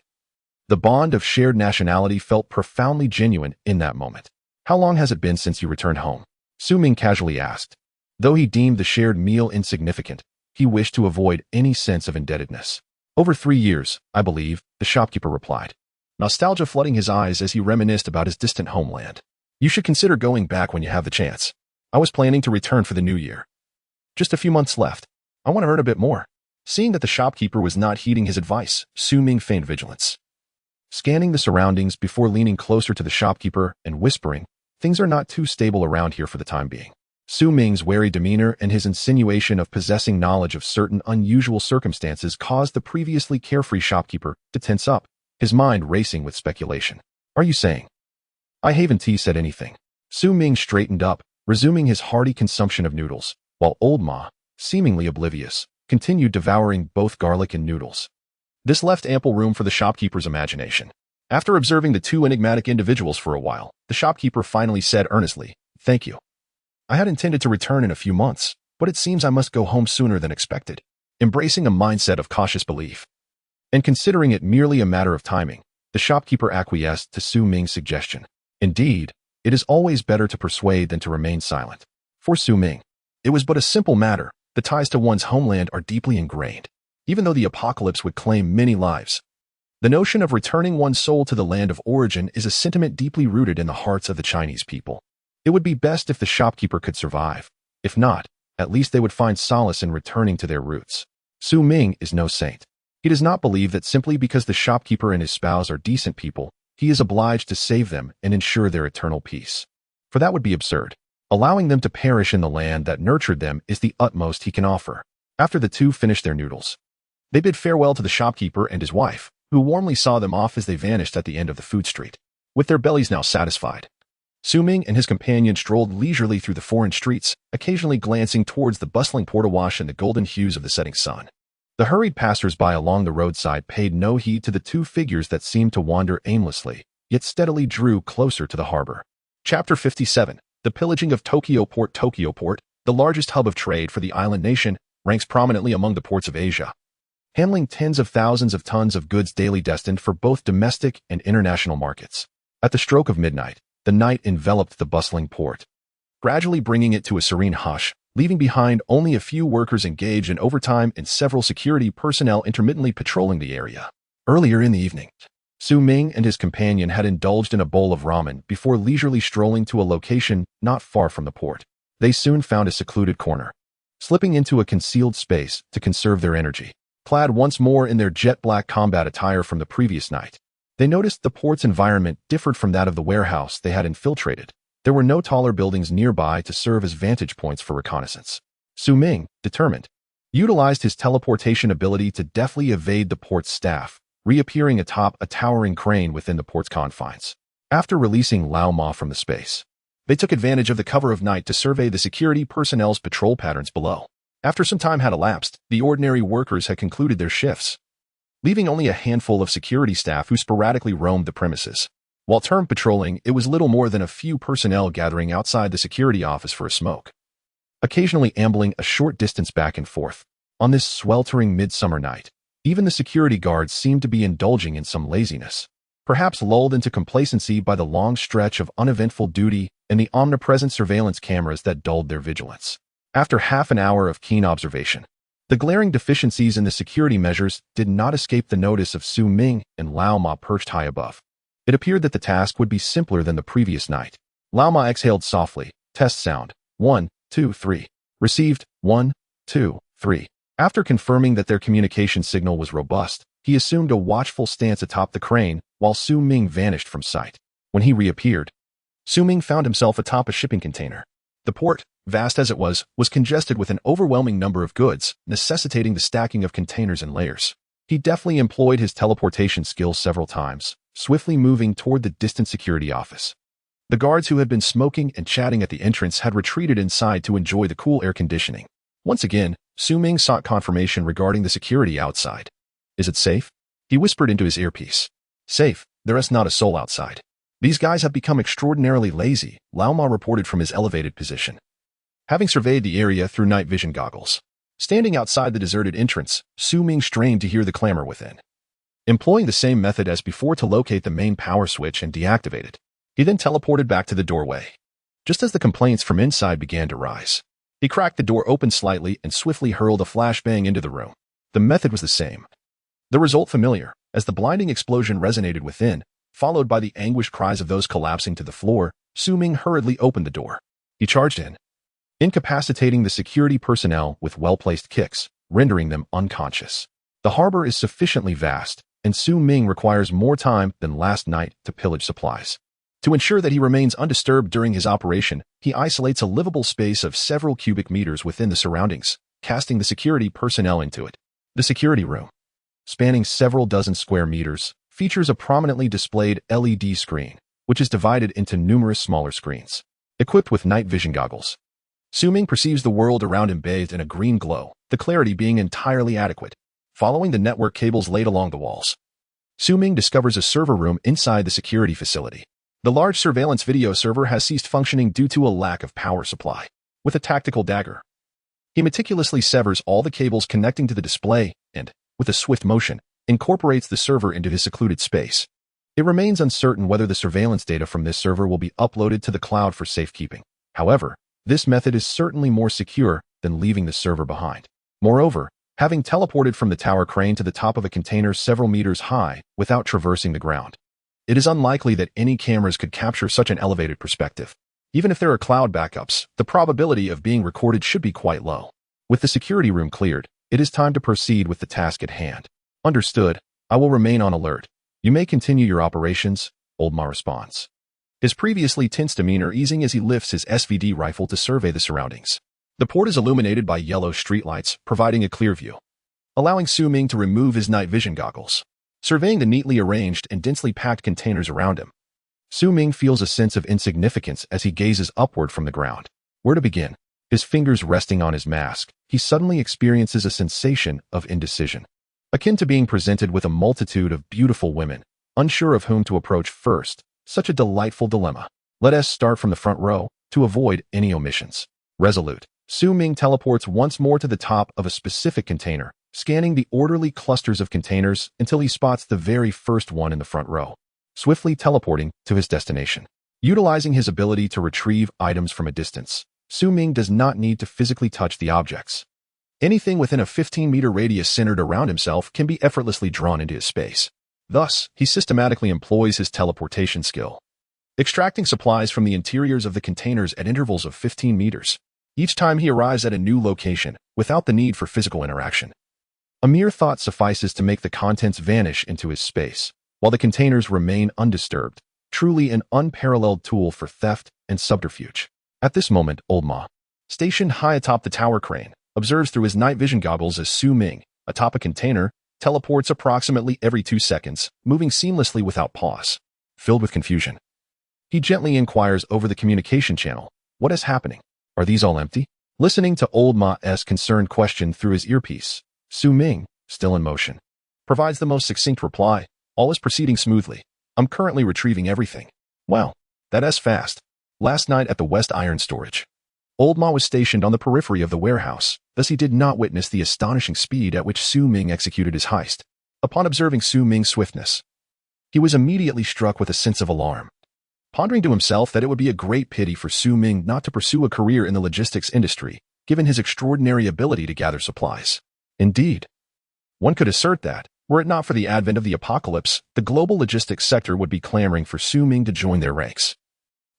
The bond of shared nationality felt profoundly genuine in that moment. How long has it been since you returned home? Su Ming casually asked. Though he deemed the shared meal insignificant, he wished to avoid any sense of indebtedness. Over 3 years, I believe, the shopkeeper replied, nostalgia flooding his eyes as he reminisced about his distant homeland. You should consider going back when you have the chance. I was planning to return for the new year. Just a few months left. I want to earn a bit more. Seeing that the shopkeeper was not heeding his advice, Su Ming feigned vigilance, scanning the surroundings before leaning closer to the shopkeeper and whispering, things are not too stable around here for the time being. Su Ming's wary demeanor and his insinuation of possessing knowledge of certain unusual circumstances caused the previously carefree shopkeeper to tense up, his mind racing with speculation. Are you saying I haven't said anything? Su Ming straightened up, resuming his hearty consumption of noodles, while old Ma, seemingly oblivious, continued devouring both garlic and noodles. This left ample room for the shopkeeper's imagination. After observing the 2 enigmatic individuals for a while, the shopkeeper finally said earnestly, thank you. I had intended to return in a few months, but it seems I must go home sooner than expected. Embracing a mindset of cautious belief, and considering it merely a matter of timing, the shopkeeper acquiesced to Su Ming's suggestion. Indeed, it is always better to persuade than to remain silent. For Su Ming, it was but a simple matter. The ties to one's homeland are deeply ingrained. Even though the apocalypse would claim many lives, The notion of returning one's soul to the land of origin is a sentiment deeply rooted in the hearts of the Chinese people. It would be best if the shopkeeper could survive. If not, at least they would find solace in returning to their roots. Su Ming is no saint. He does not believe that simply because the shopkeeper and his spouse are decent people, he is obliged to save them and ensure their eternal peace. For that would be absurd. Allowing them to perish in the land that nurtured them is the utmost he can offer. After the two finish their noodles, they bid farewell to the shopkeeper and his wife, who warmly saw them off as they vanished at the end of the food street. With their bellies now satisfied, Su Ming and his companion strolled leisurely through the foreign streets, occasionally glancing towards the bustling port awash and the golden hues of the setting sun. The hurried passers-by along the roadside paid no heed to the two figures that seemed to wander aimlessly, yet steadily drew closer to the harbor. Chapter 57. The pillaging of Tokyo Port. Tokyo Port, the largest hub of trade for the island nation, ranks prominently among the ports of Asia, handling tens of thousands of tons of goods daily destined for both domestic and international markets. At the stroke of midnight, the night enveloped the bustling port, gradually bringing it to a serene hush, leaving behind only a few workers engaged in overtime and several security personnel intermittently patrolling the area. Earlier in the evening, Su Ming and his companion had indulged in a bowl of ramen before leisurely strolling to a location not far from the port. They soon found a secluded corner, slipping into a concealed space to conserve their energy. Clad once more in their jet-black combat attire from the previous night, they noticed the port's environment differed from that of the warehouse they had infiltrated. There were no taller buildings nearby to serve as vantage points for reconnaissance. Su Ming, determined, utilized his teleportation ability to deftly evade the port's staff, reappearing atop a towering crane within the port's confines. After releasing Lao Ma from the space, they took advantage of the cover of night to survey the security personnel's patrol patterns below. After some time had elapsed, the ordinary workers had concluded their shifts, leaving only a handful of security staff who sporadically roamed the premises. While termed patrolling, it was little more than a few personnel gathering outside the security office for a smoke, occasionally ambling a short distance back and forth. On this sweltering midsummer night, even the security guards seemed to be indulging in some laziness, perhaps lulled into complacency by the long stretch of uneventful duty and the omnipresent surveillance cameras that dulled their vigilance. After half an hour of keen observation, the glaring deficiencies in the security measures did not escape the notice of Su Ming and Lao Ma perched high above. It appeared that the task would be simpler than the previous night. Lao Ma exhaled softly. Test sound. 1, 2, 3. Received. 1, 2, 3. After confirming that their communication signal was robust, he assumed a watchful stance atop the crane while Su Ming vanished from sight. When he reappeared, Su Ming found himself atop a shipping container. The port, vast as it was congested with an overwhelming number of goods, necessitating the stacking of containers in layers. He deftly employed his teleportation skills several times, swiftly moving toward the distant security office. The guards who had been smoking and chatting at the entrance had retreated inside to enjoy the cool air conditioning. Once again, Su Ming sought confirmation regarding the security outside. Is it safe? He whispered into his earpiece. Safe, there is not a soul outside. These guys have become extraordinarily lazy, Lao Ma reported from his elevated position, having surveyed the area through night vision goggles. Standing outside the deserted entrance, Su Ming strained to hear the clamor within. Employing the same method as before to locate the main power switch and deactivate it, he then teleported back to the doorway. Just as the complaints from inside began to rise, he cracked the door open slightly and swiftly hurled a flashbang into the room. The method was the same. The result familiar, as the blinding explosion resonated within, followed by the anguished cries of those collapsing to the floor. Su Ming hurriedly opened the door. He charged in, incapacitating the security personnel with well-placed kicks, rendering them unconscious. The harbor is sufficiently vast, and Su Ming requires more time than last night to pillage supplies. To ensure that he remains undisturbed during his operation, he isolates a livable space of several cubic meters within the surroundings, casting the security personnel into it. The security room, spanning several dozen square meters, features a prominently displayed LED screen, which is divided into numerous smaller screens. Equipped with night vision goggles, Su Ming perceives the world around him bathed in a green glow, the clarity being entirely adequate. Following the network cables laid along the walls, Su Ming discovers a server room inside the security facility. The large surveillance video server has ceased functioning due to a lack of power supply. With a tactical dagger, he meticulously severs all the cables connecting to the display and, with a swift motion, incorporates the server into his secluded space. It remains uncertain whether the surveillance data from this server will be uploaded to the cloud for safekeeping. However, this method is certainly more secure than leaving the server behind. Moreover, having teleported from the tower crane to the top of a container several meters high without traversing the ground. It is unlikely that any cameras could capture such an elevated perspective. Even if there are cloud backups, the probability of being recorded should be quite low. With the security room cleared, it is time to proceed with the task at hand. Understood. I will remain on alert. You may continue your operations, Old Ma responds. His previously tense demeanor easing as he lifts his SVD rifle to survey the surroundings. The port is illuminated by yellow streetlights, providing a clear view, allowing Su Ming to remove his night vision goggles. Surveying the neatly arranged and densely packed containers around him, Su Ming feels a sense of insignificance as he gazes upward from the ground. Where to begin? His fingers resting on his mask, he suddenly experiences a sensation of indecision, akin to being presented with a multitude of beautiful women, unsure of whom to approach first. Such a delightful dilemma. Let us start from the front row to avoid any omissions. Resolute, Su Ming teleports once more to the top of a specific container, scanning the orderly clusters of containers until he spots the very first one in the front row, swiftly teleporting to his destination. Utilizing his ability to retrieve items from a distance, Su Ming does not need to physically touch the objects. Anything within a 15-meter radius centered around himself can be effortlessly drawn into his space. Thus, he systematically employs his teleportation skill, extracting supplies from the interiors of the containers at intervals of 15 meters. Each time he arrives at a new location, without the need for physical interaction. A mere thought suffices to make the contents vanish into his space, while the containers remain undisturbed, truly an unparalleled tool for theft and subterfuge. At this moment, Old Ma, stationed high atop the tower crane, observes through his night vision goggles as Su Ming, atop a container, teleports approximately every 2 seconds, moving seamlessly without pause. Filled with confusion, he gently inquires over the communication channel, "What is happening? Are these all empty?" Listening to Old Ma's concerned question through his earpiece, Su Ming, still in motion, provides the most succinct reply, "All is proceeding smoothly. I'm currently retrieving everything." Wow, that's fast. Last night at the West Iron Storage, Old Ma was stationed on the periphery of the warehouse, thus he did not witness the astonishing speed at which Su Ming executed his heist. Upon observing Su Ming's swiftness, he was immediately struck with a sense of alarm, pondering to himself that it would be a great pity for Su Ming not to pursue a career in the logistics industry, given his extraordinary ability to gather supplies. Indeed, one could assert that, were it not for the advent of the apocalypse, the global logistics sector would be clamoring for Su Ming to join their ranks.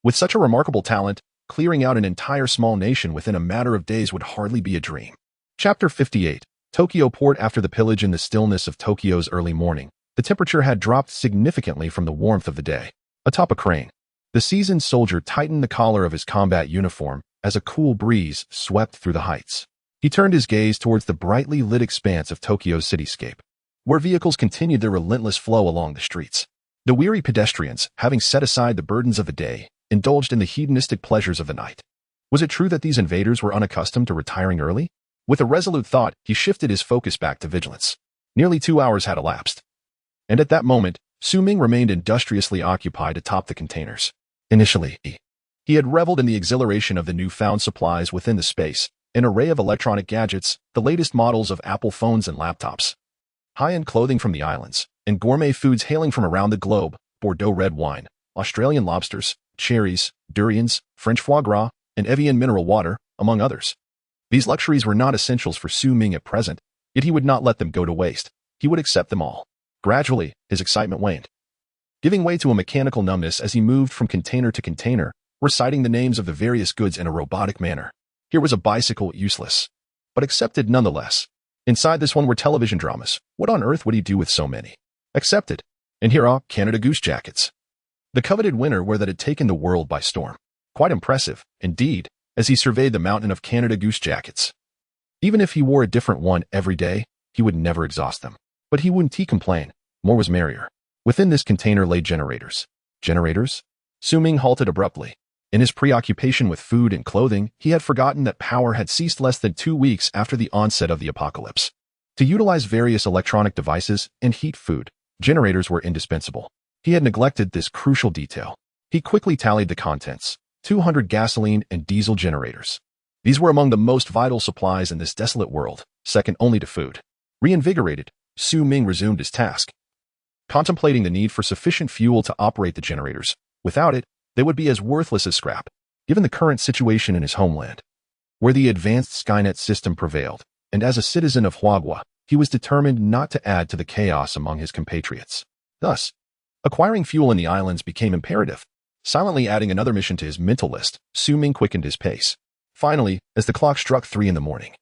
With such a remarkable talent, clearing out an entire small nation within a matter of days would hardly be a dream. Chapter 58. Tokyo Port. After the pillage in the stillness of Tokyo's early morning, the temperature had dropped significantly from the warmth of the day. Atop a crane, the seasoned soldier tightened the collar of his combat uniform as a cool breeze swept through the heights. He turned his gaze towards the brightly lit expanse of Tokyo's cityscape, where vehicles continued their relentless flow along the streets. The weary pedestrians, having set aside the burdens of the day, indulged in the hedonistic pleasures of the night. Was it true that these invaders were unaccustomed to retiring early? With a resolute thought, he shifted his focus back to vigilance. Nearly 2 hours had elapsed, and at that moment, Su Ming remained industriously occupied atop the containers. Initially, he had reveled in the exhilaration of the newfound supplies within the space, an array of electronic gadgets, the latest models of Apple phones and laptops, high-end clothing from the islands, and gourmet foods hailing from around the globe, Bordeaux red wine, Australian lobsters, cherries, durians, French foie gras, and Evian mineral water, among others. These luxuries were not essentials for Su Ming at present, yet he would not let them go to waste. He would accept them all. Gradually, his excitement waned, giving way to a mechanical numbness as he moved from container to container, reciting the names of the various goods in a robotic manner. Here was a bicycle, useless, but accepted nonetheless. Inside this one were television dramas. What on earth would he do with so many? Accepted. And here are Canada Goose jackets, the coveted winterwear that had taken the world by storm. Quite impressive, indeed, as he surveyed the mountain of Canada Goose jackets. Even if he wore a different one every day, he would never exhaust them. But he wouldn't complain. More was merrier. Within this container lay generators. Generators? Su Ming halted abruptly. In his preoccupation with food and clothing, he had forgotten that power had ceased less than 2 weeks after the onset of the apocalypse. To utilize various electronic devices and heat food, generators were indispensable. He had neglected this crucial detail. He quickly tallied the contents: 200 gasoline and diesel generators. These were among the most vital supplies in this desolate world, second only to food. Reinvigorated, Su Ming resumed his task, contemplating the need for sufficient fuel to operate the generators. Without it, they would be as worthless as scrap. Given the current situation in his homeland, where the advanced Skynet system prevailed, and as a citizen of Huagua, he was determined not to add to the chaos among his compatriots. Thus, acquiring fuel in the islands became imperative. Silently adding another mission to his mental list, Ming quickened his pace. Finally, as the clock struck 3 in the morning,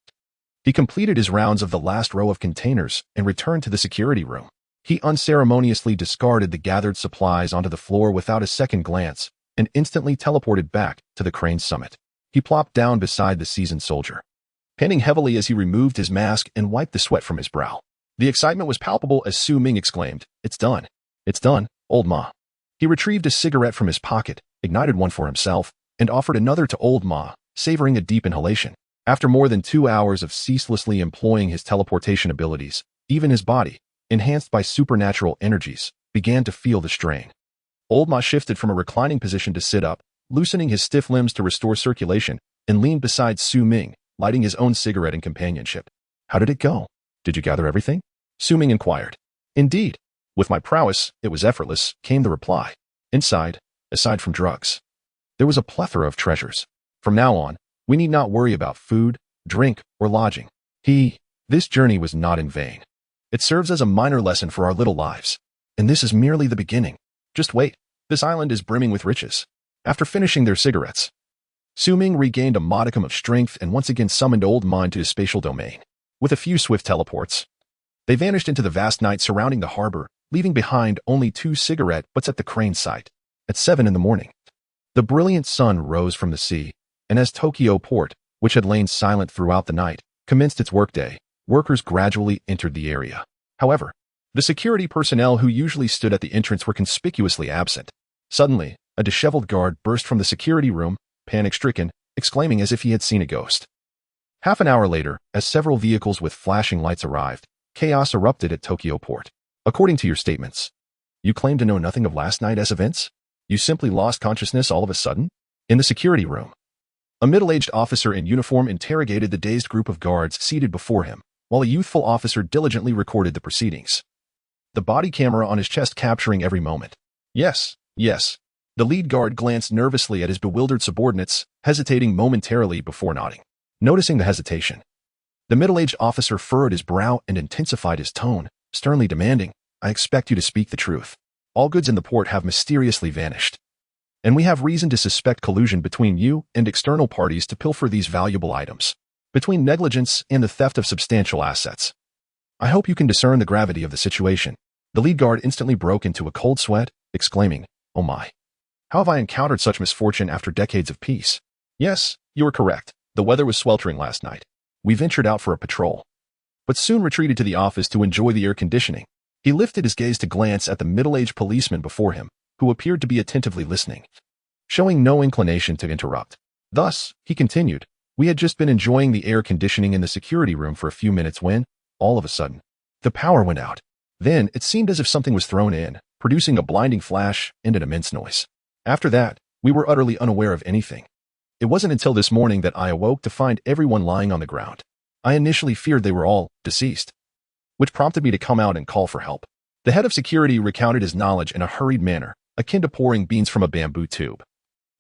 he completed his rounds of the last row of containers and returned to the security room. He unceremoniously discarded the gathered supplies onto the floor without a second glance and instantly teleported back to the crane's summit. He plopped down beside the seasoned soldier, panting heavily as he removed his mask and wiped the sweat from his brow. The excitement was palpable as Ming exclaimed, "It's done. It's done, old Ma." He retrieved a cigarette from his pocket, ignited one for himself, and offered another to old Ma, savoring a deep inhalation. After more than 2 hours of ceaselessly employing his teleportation abilities, even his body, enhanced by supernatural energies, began to feel the strain. Old Ma shifted from a reclining position to sit up, loosening his stiff limbs to restore circulation, and leaned beside Ming, lighting his own cigarette in companionship. "How did it go? Did you gather everything?" Ming inquired. "Indeed. With my prowess, it was effortless," came the reply. "Inside, aside from drugs, there was a plethora of treasures. From now on, we need not worry about food, drink, or lodging. This journey was not in vain. It serves as a minor lesson for our little lives. And this is merely the beginning. Just wait, this island is brimming with riches." After finishing their cigarettes, Ming regained a modicum of strength and once again summoned Old Mind to his spatial domain. With a few swift teleports, they vanished into the vast night surrounding the harbor, leaving behind only 2 cigarette butts at the crane site. At 7 in the morning, the brilliant sun rose from the sea, and as Tokyo Port, which had lain silent throughout the night, commenced its workday, workers gradually entered the area. However, the security personnel who usually stood at the entrance were conspicuously absent. Suddenly, a disheveled guard burst from the security room, panic-stricken, exclaiming as if he had seen a ghost. Half an hour later, as several vehicles with flashing lights arrived, chaos erupted at Tokyo Port. "According to your statements, you claim to know nothing of last night's events? You simply lost consciousness all of a sudden?" In the security room, a middle-aged officer in uniform interrogated the dazed group of guards seated before him, while a youthful officer diligently recorded the proceedings, the body camera on his chest capturing every moment. Yes. The lead guard glanced nervously at his bewildered subordinates, hesitating momentarily before nodding. Noticing the hesitation, the middle-aged officer furrowed his brow and intensified his tone, sternly demanding, "I expect you to speak the truth. All goods in the port have mysteriously vanished, and we have reason to suspect collusion between you and external parties to pilfer these valuable items, between negligence and the theft of substantial assets. I hope you can discern the gravity of the situation." The lead guard instantly broke into a cold sweat, exclaiming, "Oh my! How have I encountered such misfortune after decades of peace?" "Yes, you are correct. The weather was sweltering last night. We ventured out for a patrol, but soon retreated to the office to enjoy the air conditioning." He lifted his gaze to glance at the middle-aged policeman before him, who appeared to be attentively listening, showing no inclination to interrupt. Thus, he continued, "We had just been enjoying the air conditioning in the security room for a few minutes when, all of a sudden, the power went out. Then it seemed as if something was thrown in, producing a blinding flash and an immense noise. After that, we were utterly unaware of anything. It wasn't until this morning that I awoke to find everyone lying on the ground. I initially feared they were all deceased, which prompted me to come out and call for help." The head of security recounted his knowledge in a hurried manner, akin to pouring beans from a bamboo tube,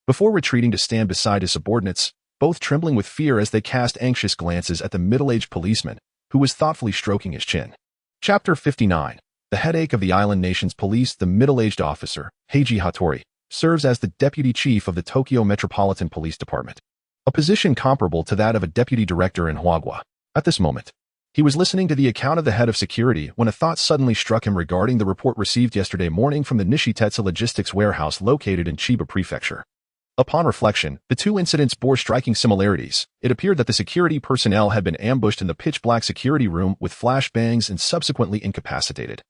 before retreating to stand beside his subordinates, both trembling with fear as they cast anxious glances at the middle-aged policeman, who was thoughtfully stroking his chin. Chapter 59. The headache of the island nation's police. The middle-aged officer, Heiji Hattori, serves as the deputy chief of the Tokyo Metropolitan Police Department, a position comparable to that of a deputy director in Huagua. At this moment, he was listening to the account of the head of security when a thought suddenly struck him regarding the report received yesterday morning from the Nishitetsu logistics warehouse located in Chiba Prefecture. Upon reflection, the 2 incidents bore striking similarities. It appeared that the security personnel had been ambushed in the pitch-black security room with flashbangs and subsequently incapacitated,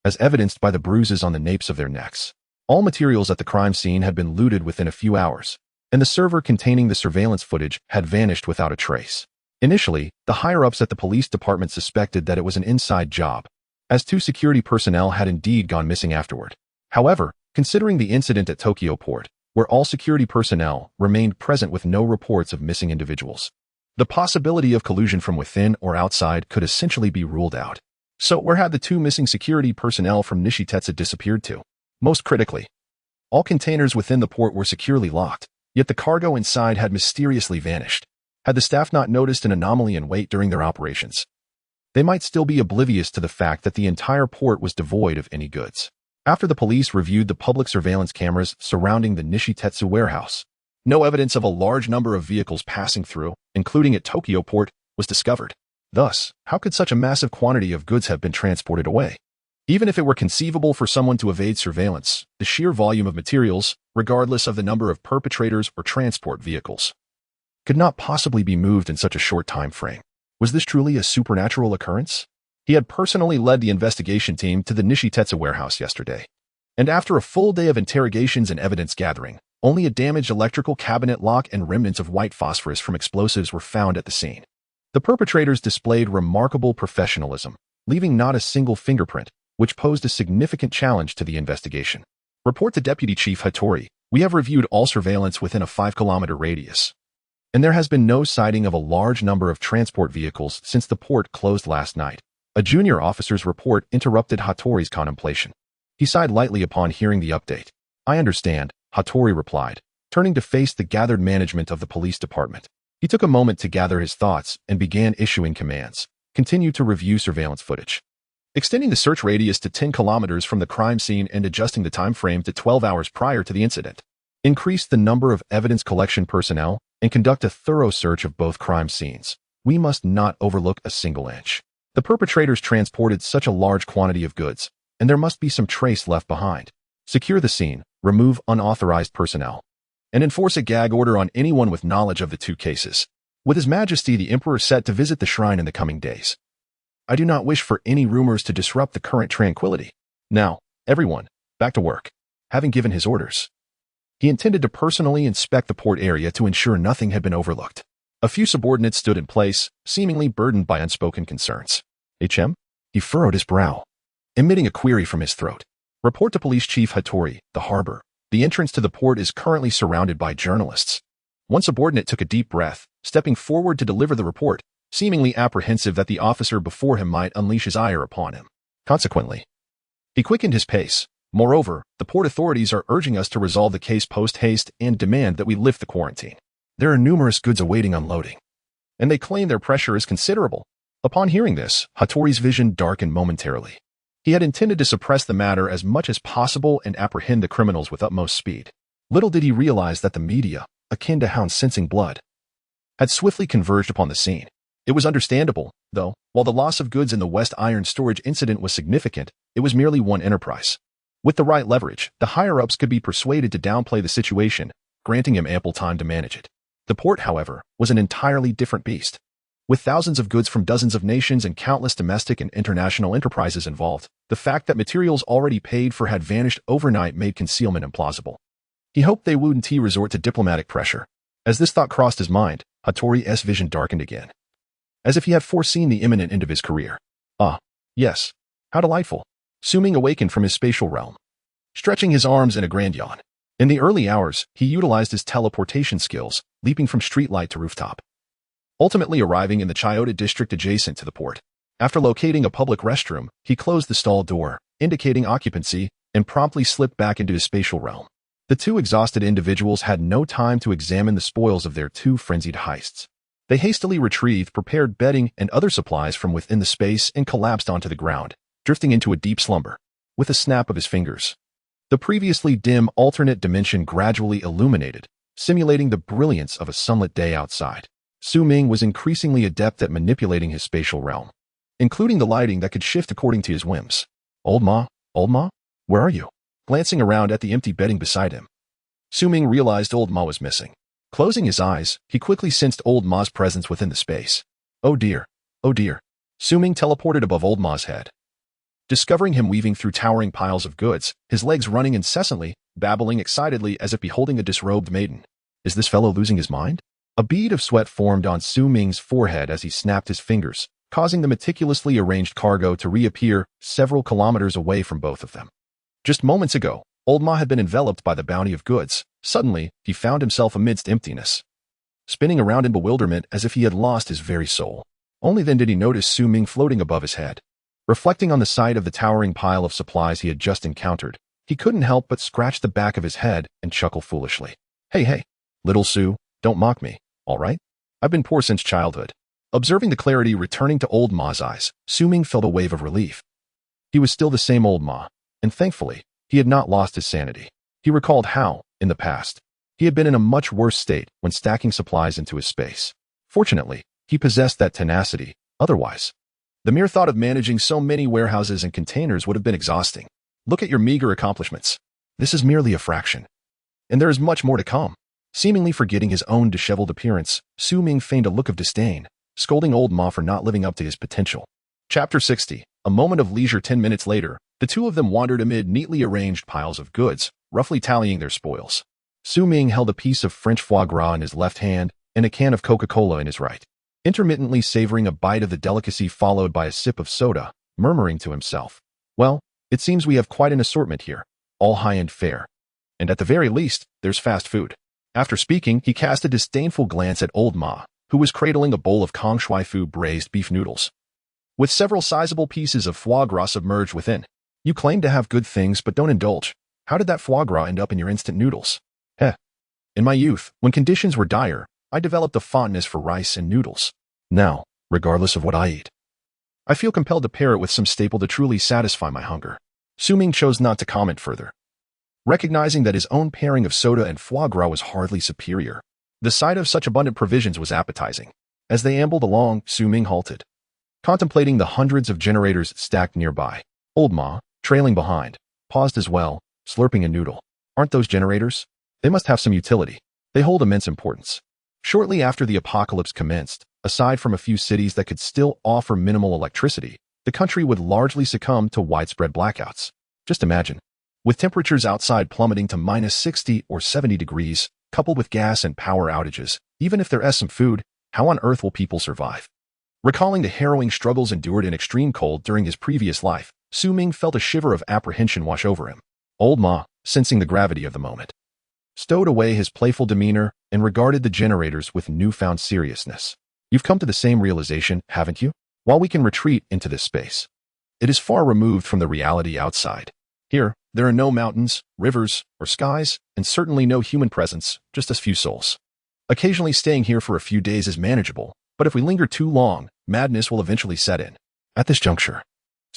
as evidenced by the bruises on the napes of their necks. All materials at the crime scene had been looted within a few hours, and the server containing the surveillance footage had vanished without a trace. Initially, the higher-ups at the police department suspected that it was an inside job, as 2 security personnel had indeed gone missing afterward. However, considering the incident at Tokyo Port, where all security personnel remained present with no reports of missing individuals, the possibility of collusion from within or outside could essentially be ruled out. So where had the 2 missing security personnel from Nishitetsu disappeared to? Most critically, all containers within the port were securely locked, yet the cargo inside had mysteriously vanished. Had the staff not noticed an anomaly in weight during their operations, they might still be oblivious to the fact that the entire port was devoid of any goods. After the police reviewed the public surveillance cameras surrounding the Nishitetsu warehouse, no evidence of a large number of vehicles passing through, including at Tokyo port, was discovered. Thus, how could such a massive quantity of goods have been transported away? Even if it were conceivable for someone to evade surveillance, the sheer volume of materials, regardless of the number of perpetrators or transport vehicles, could not possibly be moved in such a short time frame. Was this truly a supernatural occurrence? He had personally led the investigation team to the Nishitetsu warehouse yesterday, and after a full day of interrogations and evidence gathering, only a damaged electrical cabinet lock and remnants of white phosphorus from explosives were found at the scene. The perpetrators displayed remarkable professionalism, leaving not a single fingerprint, which posed a significant challenge to the investigation. Report to Deputy Chief Hattori, we have reviewed all surveillance within a 5-kilometer radius, and there has been no sighting of a large number of transport vehicles since the port closed last night. A junior officer's report interrupted Hattori's contemplation. He sighed lightly upon hearing the update. I understand, Hattori replied, turning to face the gathered management of the police department. He took a moment to gather his thoughts and began issuing commands. Continue to review surveillance footage, extending the search radius to 10 kilometers from the crime scene and adjusting the time frame to 12 hours prior to the incident. Increase the number of evidence collection personnel and conduct a thorough search of both crime scenes. We must not overlook a single inch. The perpetrators transported such a large quantity of goods, and there must be some trace left behind. Secure the scene, remove unauthorized personnel, and enforce a gag order on anyone with knowledge of the two cases. With His Majesty the Emperor set to visit the shrine in the coming days, I do not wish for any rumors to disrupt the current tranquility. Now, everyone, back to work. Having given his orders, he intended to personally inspect the port area to ensure nothing had been overlooked. A few subordinates stood in place, seemingly burdened by unspoken concerns. HM? He furrowed his brow, emitting a query from his throat. Report to Police Chief Hattori, the harbor. The entrance to the port is currently surrounded by journalists. One subordinate took a deep breath, stepping forward to deliver the report, seemingly apprehensive that the officer before him might unleash his ire upon him. Consequently, he quickened his pace. Moreover, the port authorities are urging us to resolve the case post-haste and demand that we lift the quarantine. There are numerous goods awaiting unloading, and they claim their pressure is considerable. Upon hearing this, Hattori's vision darkened momentarily. He had intended to suppress the matter as much as possible and apprehend the criminals with utmost speed. Little did he realize that the media, akin to hounds sensing blood, had swiftly converged upon the scene. It was understandable, though, while the loss of goods in the West Iron storage incident was significant, it was merely one enterprise. With the right leverage, the higher-ups could be persuaded to downplay the situation, granting him ample time to manage it. The port, however, was an entirely different beast. With thousands of goods from dozens of nations and countless domestic and international enterprises involved, the fact that materials already paid for had vanished overnight made concealment implausible. He hoped they wouldn't resort to diplomatic pressure. As this thought crossed his mind, Hattori's vision darkened again, as if he had foreseen the imminent end of his career. Ah, yes. How delightful. Ming awakened from his spatial realm, stretching his arms in a grand yawn. In the early hours, he utilized his teleportation skills, leaping from streetlight to rooftop, ultimately arriving in the Chiyoda district adjacent to the port. After locating a public restroom, he closed the stall door, indicating occupancy, and promptly slipped back into his spatial realm. The two exhausted individuals had no time to examine the spoils of their two frenzied heists. They hastily retrieved prepared bedding and other supplies from within the space and collapsed onto the ground, drifting into a deep slumber. With a snap of his fingers, the previously dim alternate dimension gradually illuminated, simulating the brilliance of a sunlit day outside. Ming was increasingly adept at manipulating his spatial realm, including the lighting that could shift according to his whims. Old Ma, where are you? Glancing around at the empty bedding beside him, Ming realized Old Ma was missing. Closing his eyes, he quickly sensed Old Ma's presence within the space. Oh dear. Ming teleported above Old Ma's head, discovering him weaving through towering piles of goods, his legs running incessantly, babbling excitedly as if beholding a disrobed maiden. Is this fellow losing his mind? A bead of sweat formed on Ming's forehead as he snapped his fingers, causing the meticulously arranged cargo to reappear several kilometers away from both of them. Just moments ago, Old Ma had been enveloped by the bounty of goods. Suddenly, he found himself amidst emptiness, spinning around in bewilderment as if he had lost his very soul. Only then did he notice Ming floating above his head. Reflecting on the sight of the towering pile of supplies he had just encountered, he couldn't help but scratch the back of his head and chuckle foolishly. Hey, little Sue, don't mock me, all right? I've been poor since childhood. Observing the clarity returning to old Ma's eyes, Ming felt a wave of relief. He was still the same old Ma, and thankfully, he had not lost his sanity. He recalled how, in the past, he had been in a much worse state when stacking supplies into his space. Fortunately, he possessed that tenacity. Otherwise, the mere thought of managing so many warehouses and containers would have been exhausting. Look at your meager accomplishments. This is merely a fraction. And there is much more to come. Seemingly forgetting his own disheveled appearance, Ming feigned a look of disdain, scolding old Ma for not living up to his potential. Chapter 60. A moment of leisure. 10 minutes later, the two of them wandered amid neatly arranged piles of goods, roughly tallying their spoils. Ming held a piece of French foie gras in his left hand and a can of Coca-Cola in his right, intermittently savoring a bite of the delicacy followed by a sip of soda, murmuring to himself, "Well, it seems we have quite an assortment here, all high-end fare. And at the very least, there's fast food." After speaking, he cast a disdainful glance at old Ma, who was cradling a bowl of Kong Shui Fu braised beef noodles, with several sizable pieces of foie gras submerged within. "You claim to have good things but don't indulge. How did that foie gras end up in your instant noodles?" "Heh. In my youth, when conditions were dire, I developed a fondness for rice and noodles. Now, regardless of what I eat, I feel compelled to pair it with some staple to truly satisfy my hunger." Ming chose not to comment further, recognizing that his own pairing of soda and foie gras was hardly superior. The sight of such abundant provisions was appetizing. As they ambled along, Ming halted, contemplating the hundreds of generators stacked nearby. Old Ma, trailing behind, paused as well, slurping a noodle. "Aren't those generators? They must have some utility. They hold immense importance." Shortly after the apocalypse commenced, aside from a few cities that could still offer minimal electricity, the country would largely succumb to widespread blackouts. Just imagine, with temperatures outside plummeting to minus 60 or 70 degrees, coupled with gas and power outages, even if there is some food, how on earth will people survive? Recalling the harrowing struggles endured in extreme cold during his previous life, Ming felt a shiver of apprehension wash over him. Old Ma, sensing the gravity of the moment, stowed away his playful demeanor and regarded the generators with newfound seriousness. "You've come to the same realization, haven't you? While we can retreat into this space, it is far removed from the reality outside. Here, there are no mountains, rivers, or skies, and certainly no human presence, just a few souls. Occasionally staying here for a few days is manageable, but if we linger too long, madness will eventually set in." At this juncture,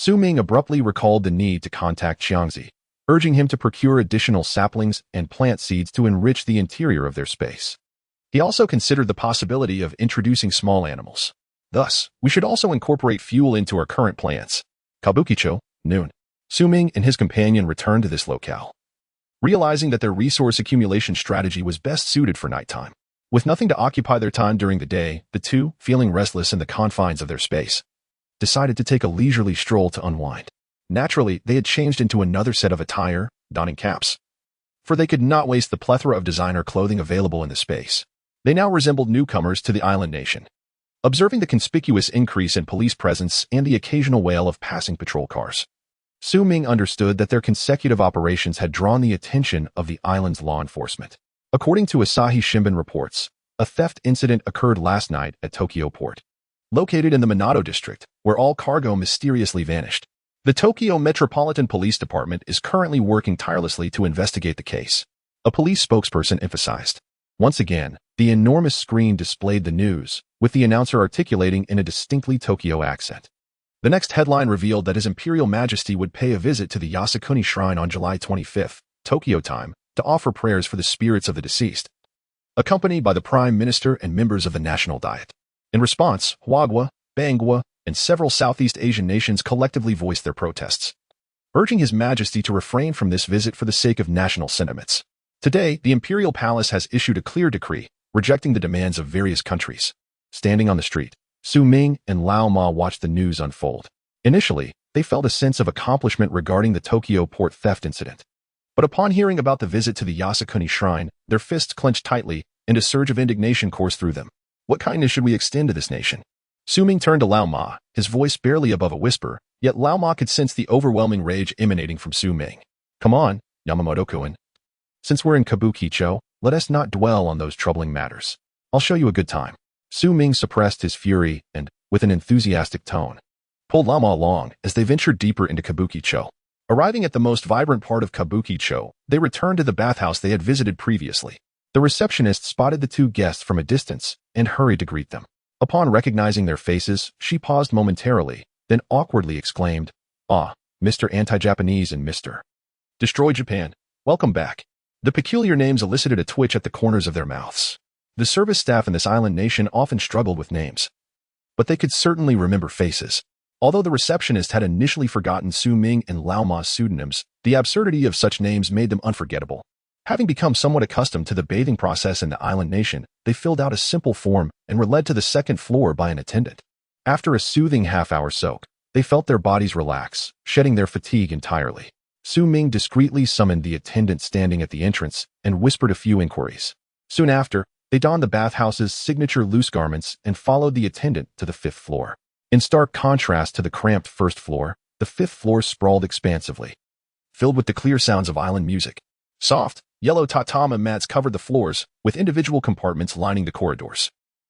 Ming abruptly recalled the need to contact Xiangzi, urging him to procure additional saplings and plant seeds to enrich the interior of their space. He also considered the possibility of introducing small animals. "Thus, we should also incorporate fuel into our current plans." Kabukicho, noon. Ming and his companion returned to this locale, realizing that their resource accumulation strategy was best suited for nighttime. With nothing to occupy their time during the day, the two, feeling restless in the confines of their space, decided to take a leisurely stroll to unwind. Naturally, they had changed into another set of attire, donning caps, for they could not waste the plethora of designer clothing available in the space. They now resembled newcomers to the island nation. Observing the conspicuous increase in police presence and the occasional wail of passing patrol cars, Ming understood that their consecutive operations had drawn the attention of the island's law enforcement. According to Asahi Shimbun reports, a theft incident occurred last night at Tokyo Port, located in the Minato district, where all cargo mysteriously vanished. The Tokyo Metropolitan Police Department is currently working tirelessly to investigate the case, a police spokesperson emphasized. Once again, the enormous screen displayed the news, with the announcer articulating in a distinctly Tokyo accent. The next headline revealed that His Imperial Majesty would pay a visit to the Yasukuni Shrine on July 25, Tokyo time, to offer prayers for the spirits of the deceased, accompanied by the Prime Minister and members of the National Diet. In response, Huagua, Bangua, and several Southeast Asian nations collectively voiced their protests, urging His Majesty to refrain from this visit for the sake of national sentiments. Today, the Imperial Palace has issued a clear decree, rejecting the demands of various countries. Standing on the street, Ming and Lao Ma watched the news unfold. Initially, they felt a sense of accomplishment regarding the Tokyo port theft incident. But upon hearing about the visit to the Yasukuni Shrine, their fists clenched tightly, and a surge of indignation coursed through them. What kindness should we extend to this nation? Ming turned to Lao Ma, his voice barely above a whisper, yet Lao Ma could sense the overwhelming rage emanating from Ming. "Come on, Yamamoto-kun. Since we're in Kabukicho, let us not dwell on those troubling matters. I'll show you a good time." Ming suppressed his fury and, with an enthusiastic tone, pulled Lao Ma along as they ventured deeper into Kabukicho. Arriving at the most vibrant part of Kabukicho, they returned to the bathhouse they had visited previously. The receptionist spotted the two guests from a distance and hurried to greet them. Upon recognizing their faces, she paused momentarily, then awkwardly exclaimed, "Ah, Mr. Anti-Japanese and Mr. Destroy Japan, welcome back." The peculiar names elicited a twitch at the corners of their mouths. The service staff in this island nation often struggled with names, but they could certainly remember faces. Although the receptionist had initially forgotten Su Ming and Lao Ma's pseudonyms, the absurdity of such names made them unforgettable. Having become somewhat accustomed to the bathing process in the island nation, they filled out a simple form and were led to the second floor by an attendant. After a soothing half-hour soak, they felt their bodies relax, shedding their fatigue entirely. Su Ming discreetly summoned the attendant standing at the entrance and whispered a few inquiries. Soon after, they donned the bathhouse's signature loose garments and followed the attendant to the fifth floor. In stark contrast to the cramped first floor, the fifth floor sprawled expansively, filled with the clear sounds of island music. Soft, yellow tatami mats covered the floors, with individual compartments lining the corridors.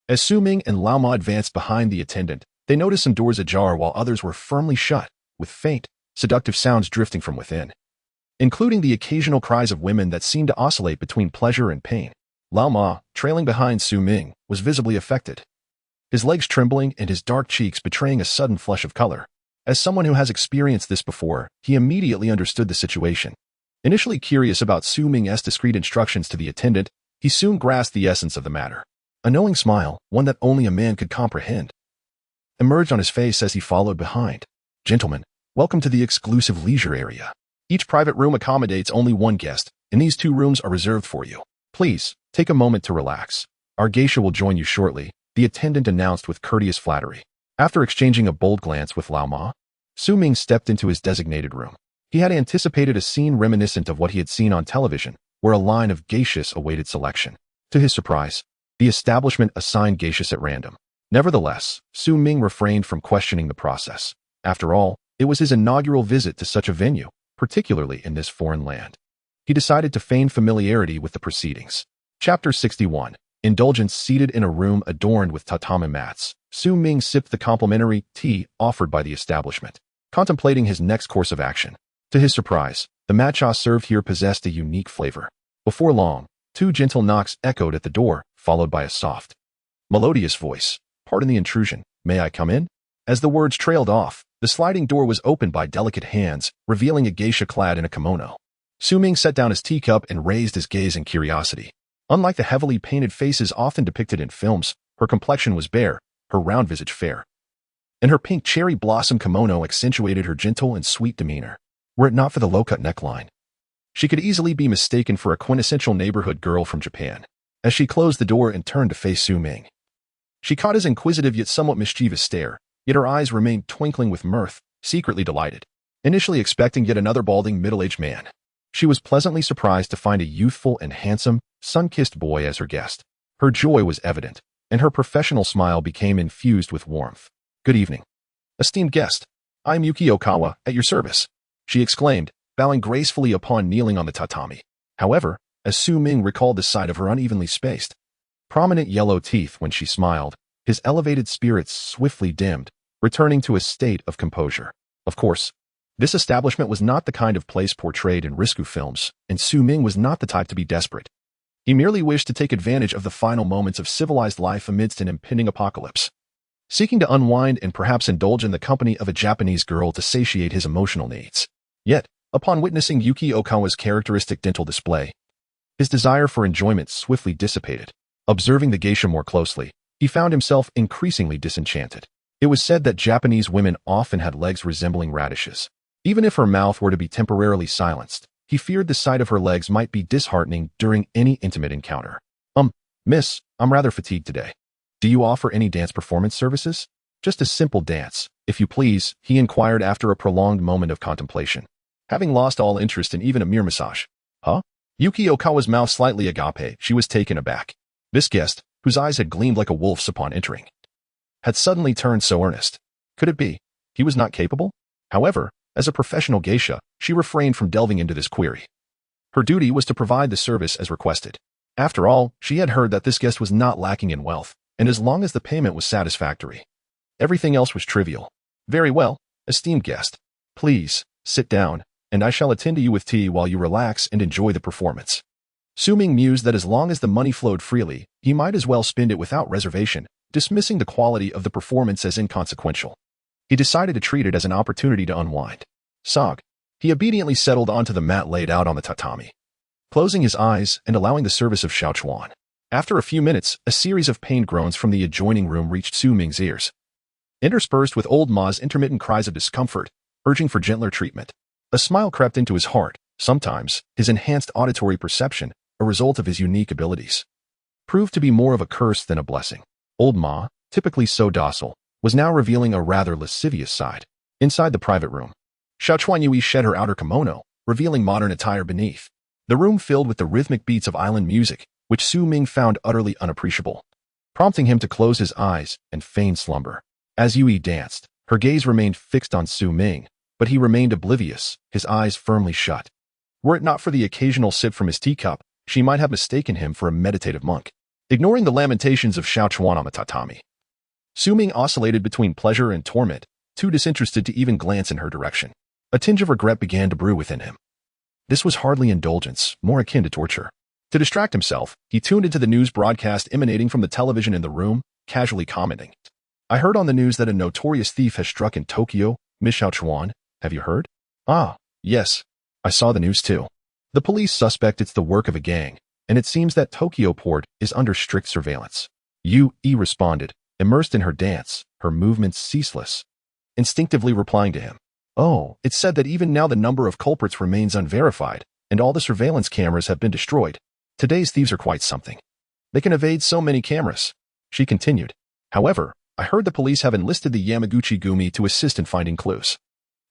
As Su Ming and Lao Ma advanced behind the attendant, they noticed some doors ajar while others were firmly shut, with faint, seductive sounds drifting from within, including the occasional cries of women that seemed to oscillate between pleasure and pain. Lao Ma, trailing behind Su Ming, was visibly affected, his legs trembling and his dark cheeks betraying a sudden flush of color. As someone who has experienced this before, he immediately understood the situation. Initially curious about Su Ming's discreet instructions to the attendant, he soon grasped the essence of the matter. A knowing smile, one that only a man could comprehend, emerged on his face as he followed behind. "Gentlemen, welcome to the exclusive leisure area. Each private room accommodates only one guest, and these 2 rooms are reserved for you. Please, take a moment to relax. Our geisha will join you shortly," the attendant announced with courteous flattery. After exchanging a bold glance with Lao Ma, Su Ming stepped into his designated room. He had anticipated a scene reminiscent of what he had seen on television, where a line of geishas awaited selection. To his surprise, the establishment assigned geishas at random. Nevertheless, Su Ming refrained from questioning the process. After all, it was his inaugural visit to such a venue, particularly in this foreign land. He decided to feign familiarity with the proceedings. Chapter 61. Indulgence. Seated in a room adorned with tatami mats, Su Ming sipped the complimentary tea offered by the establishment, contemplating his next course of action. To his surprise, the matcha served here possessed a unique flavor. Before long, 2 gentle knocks echoed at the door, followed by a soft, melodious voice. "Pardon the intrusion, may I come in?" As the words trailed off, the sliding door was opened by delicate hands, revealing a geisha clad in a kimono. Su Ming set down his teacup and raised his gaze in curiosity. Unlike the heavily painted faces often depicted in films, her complexion was bare, her round visage fair, and her pink cherry blossom kimono accentuated her gentle and sweet demeanor. Were it not for the low-cut neckline, she could easily be mistaken for a quintessential neighborhood girl from Japan. As she closed the door and turned to face Su Ming, she caught his inquisitive yet somewhat mischievous stare, yet her eyes remained twinkling with mirth, secretly delighted. Initially expecting yet another balding middle-aged man, she was pleasantly surprised to find a youthful and handsome, sun-kissed boy as her guest. Her joy was evident, and her professional smile became infused with warmth. "Good evening, esteemed guest. I'm Yuki Okawa, at your service," she exclaimed, bowing gracefully upon kneeling on the tatami. However, as Su Ming recalled the sight of her unevenly spaced, prominent yellow teeth when she smiled, his elevated spirits swiftly dimmed, returning to a state of composure. Of course, this establishment was not the kind of place portrayed in risque films, and Su Ming was not the type to be desperate. He merely wished to take advantage of the final moments of civilized life amidst an impending apocalypse, seeking to unwind and perhaps indulge in the company of a Japanese girl to satiate his emotional needs. Yet, upon witnessing Yuki Okawa's characteristic dental display, his desire for enjoyment swiftly dissipated. Observing the geisha more closely, he found himself increasingly disenchanted. It was said that Japanese women often had legs resembling radishes. Even if her mouth were to be temporarily silenced, he feared the sight of her legs might be disheartening during any intimate encounter. Miss, I'm rather fatigued today. Do you offer any dance performance services?" "Just a simple dance, if you please," he inquired after a prolonged moment of contemplation, having lost all interest in even a mere massage. "Huh?" Yuki Okawa's mouth slightly agape, she was taken aback. This guest, whose eyes had gleamed like a wolf's upon entering, had suddenly turned so earnest. Could it be he was not capable? However, as a professional geisha, she refrained from delving into this query. Her duty was to provide the service as requested. After all, she had heard that this guest was not lacking in wealth, and as long as the payment was satisfactory, everything else was trivial. "Very well, esteemed guest. Please, sit down, and I shall attend to you with tea while you relax and enjoy the performance." Su Ming mused that as long as the money flowed freely, he might as well spend it without reservation, dismissing the quality of the performance as inconsequential. He decided to treat it as an opportunity to unwind. Sog. He obediently settled onto the mat laid out on the tatami, closing his eyes and allowing the service of Xiaochuan. After a few minutes, a series of pained groans from the adjoining room reached Su Ming's ears, interspersed with old Ma's intermittent cries of discomfort, urging for gentler treatment. A smile crept into his heart. Sometimes, his enhanced auditory perception, a result of his unique abilities, proved to be more of a curse than a blessing. Old Ma, typically so docile, was now revealing a rather lascivious side. Inside the private room, Xiaochuan Yui shed her outer kimono, revealing modern attire beneath. The room filled with the rhythmic beats of island music, which Su Ming found utterly unappreciable, prompting him to close his eyes and feign slumber. As Yui danced, her gaze remained fixed on Su Ming, but he remained oblivious, his eyes firmly shut. Were it not for the occasional sip from his teacup, she might have mistaken him for a meditative monk. Ignoring the lamentations of Xiaochuan on the tatami, Su Ming oscillated between pleasure and torment, too disinterested to even glance in her direction. A tinge of regret began to brew within him. This was hardly indulgence, more akin to torture. To distract himself, he tuned into the news broadcast emanating from the television in the room, casually commenting, "I heard on the news that a notorious thief has struck in Tokyo, Miss Xiaochuan. Have you heard?" "Ah, yes. I saw the news too. The police suspect it's the work of a gang, and it seems that Tokyo port is under strict surveillance." Yui responded, immersed in her dance, her movements ceaseless, instinctively replying to him. "Oh, it's said that even now the number of culprits remains unverified, and all the surveillance cameras have been destroyed. Today's thieves are quite something. They can evade so many cameras." She continued, "However, I heard the police have enlisted the Yamaguchi Gumi to assist in finding clues.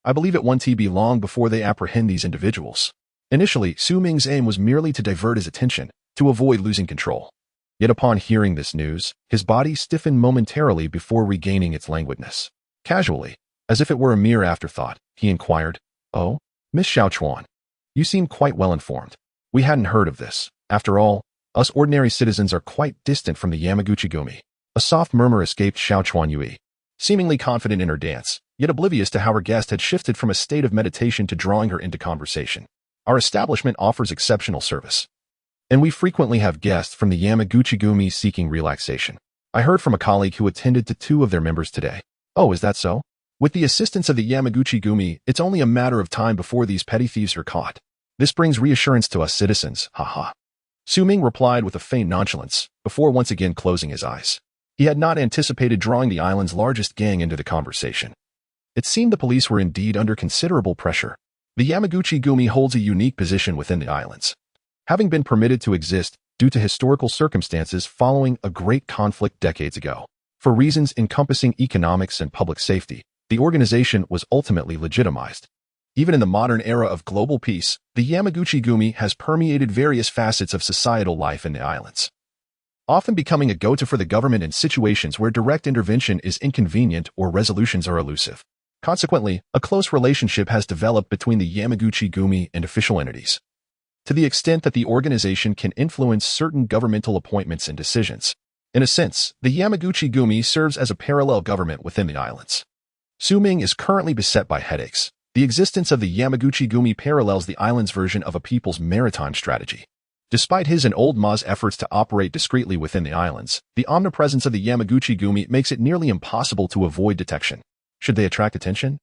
I believe it won't be long before they apprehend these individuals." Initially, Su Ming's aim was merely to divert his attention, to avoid losing control. Yet upon hearing this news, his body stiffened momentarily before regaining its languidness. Casually, as if it were a mere afterthought, he inquired, "Oh, Miss Xiaochuan, you seem quite well informed. We hadn't heard of this. After all, us ordinary citizens are quite distant from the Yamaguchi Gumi." A soft murmur escaped Xiaochuan Yui, seemingly confident in her dance, yet oblivious to how her guest had shifted from a state of meditation to drawing her into conversation. "Our establishment offers exceptional service, and we frequently have guests from the Yamaguchi Gumi seeking relaxation. I heard from a colleague who attended to 2 of their members today." "Oh, is that so? With the assistance of the Yamaguchi Gumi, it's only a matter of time before these petty thieves are caught. This brings reassurance to us citizens, haha." Su Ming replied with a faint nonchalance, before once again closing his eyes. He had not anticipated drawing the island's largest gang into the conversation. It seemed the police were indeed under considerable pressure. The Yamaguchi Gumi holds a unique position within the islands, having been permitted to exist due to historical circumstances following a great conflict decades ago. For reasons encompassing economics and public safety, the organization was ultimately legitimized. Even in the modern era of global peace, the Yamaguchi Gumi has permeated various facets of societal life in the islands, often becoming a go-to for the government in situations where direct intervention is inconvenient or resolutions are elusive. Consequently, a close relationship has developed between the Yamaguchi Gumi and official entities, to the extent that the organization can influence certain governmental appointments and decisions. In a sense, the Yamaguchi Gumi serves as a parallel government within the islands. Su Ming is currently beset by headaches. The existence of the Yamaguchi Gumi parallels the island's version of a people's maritime strategy. Despite his and Old Ma's efforts to operate discreetly within the islands, the omnipresence of the Yamaguchi Gumi makes it nearly impossible to avoid detection. Should they attract attention,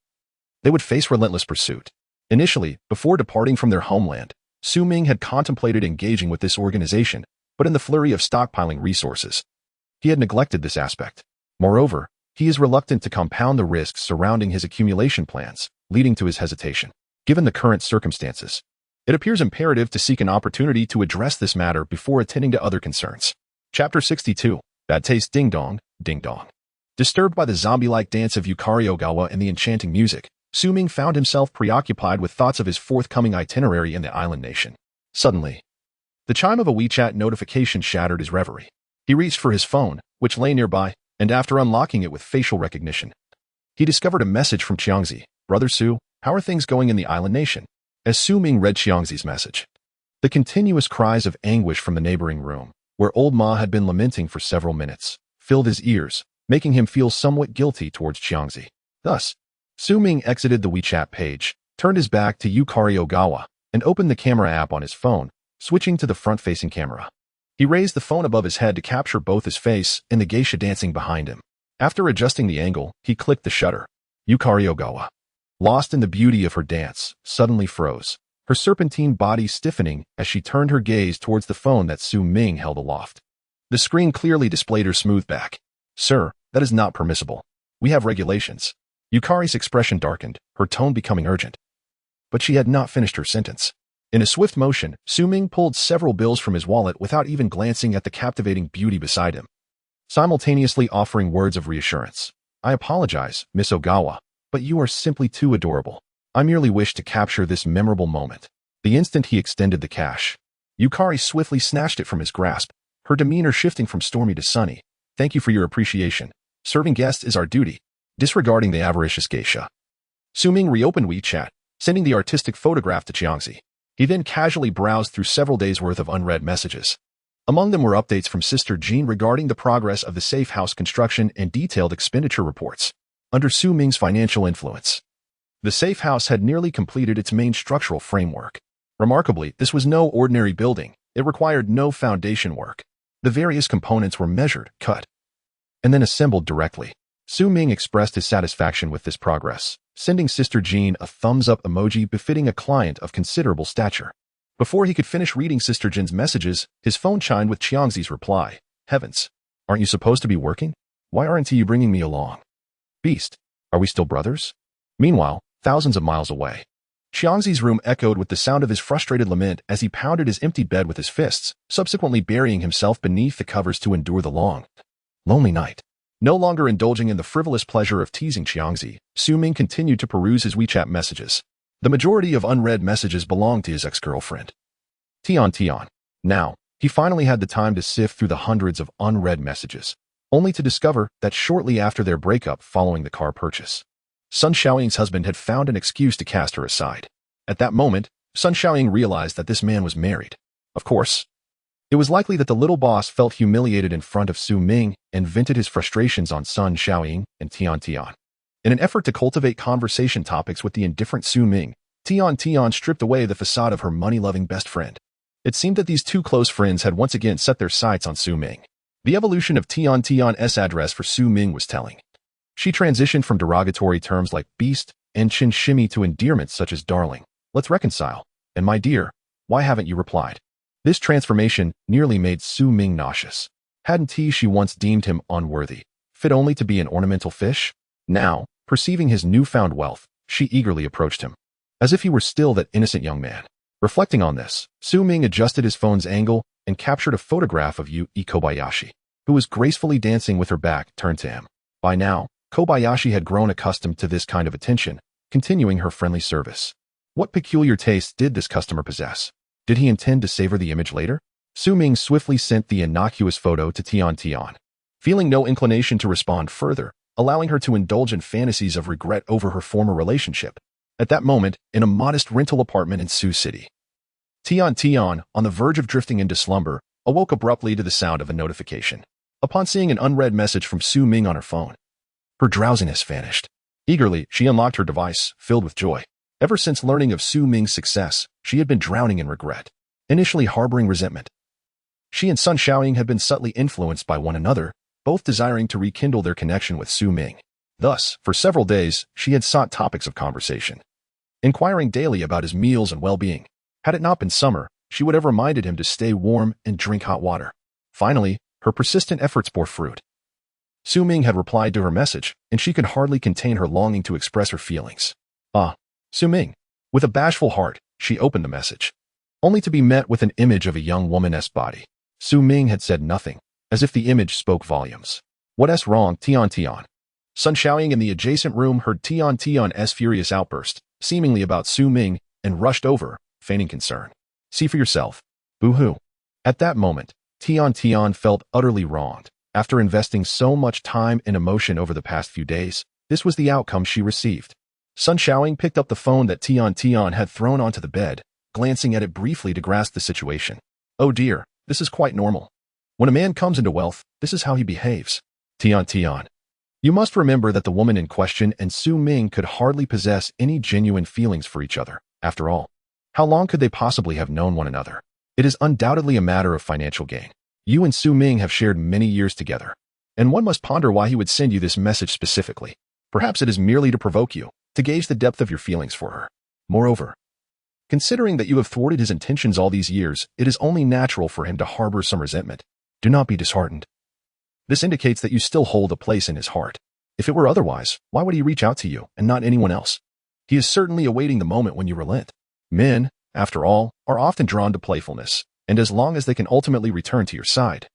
they would face relentless pursuit. Initially, before departing from their homeland, Su Ming had contemplated engaging with this organization, but in the flurry of stockpiling resources, he had neglected this aspect. Moreover, he is reluctant to compound the risks surrounding his accumulation plans, leading to his hesitation. Given the current circumstances, it appears imperative to seek an opportunity to address this matter before attending to other concerns. Chapter 62. Bad Taste. Ding Dong, Ding Dong. Disturbed by the zombie-like dance of Yukari Ogawa and the enchanting music, Su Ming found himself preoccupied with thoughts of his forthcoming itinerary in the island nation. Suddenly, the chime of a WeChat notification shattered his reverie. He reached for his phone, which lay nearby, and after unlocking it with facial recognition, he discovered a message from Qiangzi. "Brother Su, how are things going in the island nation?" As Su Ming read Qiangzi's message, the continuous cries of anguish from the neighboring room, where Old Ma had been lamenting for several minutes, filled his ears, making him feel somewhat guilty towards Qiangzi. Thus, Su Ming exited the WeChat page, turned his back to Yukari Ogawa, and opened the camera app on his phone, switching to the front-facing camera. He raised the phone above his head to capture both his face and the geisha dancing behind him. After adjusting the angle, he clicked the shutter. Yukari Ogawa, lost in the beauty of her dance, suddenly froze, her serpentine body stiffening as she turned her gaze towards the phone that Su Ming held aloft. The screen clearly displayed her smooth back. "Sir, that is not permissible. We have regulations." Yukari's expression darkened, her tone becoming urgent. But she had not finished her sentence. In a swift motion, Su Ming pulled several bills from his wallet without even glancing at the captivating beauty beside him, simultaneously offering words of reassurance. "I apologize, Miss Ogawa, but you are simply too adorable. I merely wish to capture this memorable moment." The instant he extended the cash, Yukari swiftly snatched it from his grasp, her demeanor shifting from stormy to sunny. "Thank you for your appreciation. Serving guests is our duty." Disregarding the avaricious geisha, Su Ming reopened WeChat, sending the artistic photograph to Qiangzi. He then casually browsed through several days' worth of unread messages. Among them were updates from Sister Jean regarding the progress of the Safehouse construction and detailed expenditure reports. Under Su Ming's financial influence, the Safehouse had nearly completed its main structural framework. Remarkably, this was no ordinary building. It required no foundation work. The various components were measured, cut, and then assembled directly. Su Ming expressed his satisfaction with this progress, sending Sister Jean a thumbs-up emoji befitting a client of considerable stature. Before he could finish reading Sister Jean's messages, his phone chimed with Qiangzi's reply. "Heavens, aren't you supposed to be working? Why aren't you bringing me along? Beast, are we still brothers?" Meanwhile, thousands of miles away, Qiangzi's room echoed with the sound of his frustrated lament as he pounded his empty bed with his fists, subsequently burying himself beneath the covers to endure the long, lonely night. No longer indulging in the frivolous pleasure of teasing Qiangzi, Su Ming continued to peruse his WeChat messages. The majority of unread messages belonged to his ex-girlfriend, Tian. Now, he finally had the time to sift through the hundreds of unread messages, only to discover that shortly after their breakup following the car purchase, Sun Xiaoying's husband had found an excuse to cast her aside. At that moment, Sun Xiaoying realized that this man was married. Of course, it was likely that the little boss felt humiliated in front of Su Ming and vented his frustrations on Sun Xiaoying and Tian. In an effort to cultivate conversation topics with the indifferent Su Ming, Tian stripped away the facade of her money-loving best friend. It seemed that these two close friends had once again set their sights on Su Ming. The evolution of Tian's address for Su Ming was telling. She transitioned from derogatory terms like beast and chin shimmy to endearments such as darling, let's reconcile, and my dear, why haven't you replied? This transformation nearly made Su Ming nauseous. Hadn't she once deemed him unworthy, fit only to be an ornamental fish? Now, perceiving his newfound wealth, she eagerly approached him, as if he were still that innocent young man. Reflecting on this, Su Ming adjusted his phone's angle and captured a photograph of Yui Kobayashi, who was gracefully dancing with her back turned to him. By now, Kobayashi had grown accustomed to this kind of attention, continuing her friendly service. What peculiar taste did this customer possess? Did he intend to savor the image later? Su Ming swiftly sent the innocuous photo to Tian, feeling no inclination to respond further, allowing her to indulge in fantasies of regret over her former relationship. At that moment, in a modest rental apartment in Sioux City, Tian, on the verge of drifting into slumber, awoke abruptly to the sound of a notification. Upon seeing an unread message from Su Ming on her phone, her drowsiness vanished. Eagerly, she unlocked her device, filled with joy. Ever since learning of Su Ming's success, she had been drowning in regret, initially harboring resentment. She and Sun Xiaoying had been subtly influenced by one another, both desiring to rekindle their connection with Su Ming. Thus, for several days, she had sought topics of conversation, inquiring daily about his meals and well-being. Had it not been summer, she would have reminded him to stay warm and drink hot water. Finally, her persistent efforts bore fruit. Su Ming had replied to her message, and she could hardly contain her longing to express her feelings. "Ah, Su Ming." With a bashful heart, she opened the message, only to be met with an image of a young woman's body. Su Ming had said nothing, as if the image spoke volumes. "What's wrong, Tian?" Sun Xiaoying in the adjacent room heard Tian's furious outburst, seemingly about Su Ming, and rushed over, feigning concern. "See for yourself. Boo-hoo." At that moment, Tian felt utterly wronged. After investing so much time and emotion over the past few days, this was the outcome she received. Sun Xiaoying picked up the phone that Tian had thrown onto the bed, glancing at it briefly to grasp the situation. "Oh dear, this is quite normal. When a man comes into wealth, this is how he behaves. Tian. You must remember that the woman in question and Su Ming could hardly possess any genuine feelings for each other. After all, how long could they possibly have known one another? It is undoubtedly a matter of financial gain. You and Su Ming have shared many years together, and one must ponder why he would send you this message specifically. Perhaps it is merely to provoke you, to gauge the depth of your feelings for her. Moreover, considering that you have thwarted his intentions all these years, it is only natural for him to harbor some resentment. Do not be disheartened. This indicates that you still hold a place in his heart. If it were otherwise, why would he reach out to you and not anyone else? He is certainly awaiting the moment when you relent. Men, after all, are often drawn to playfulness, and as long as they can ultimately return to your side,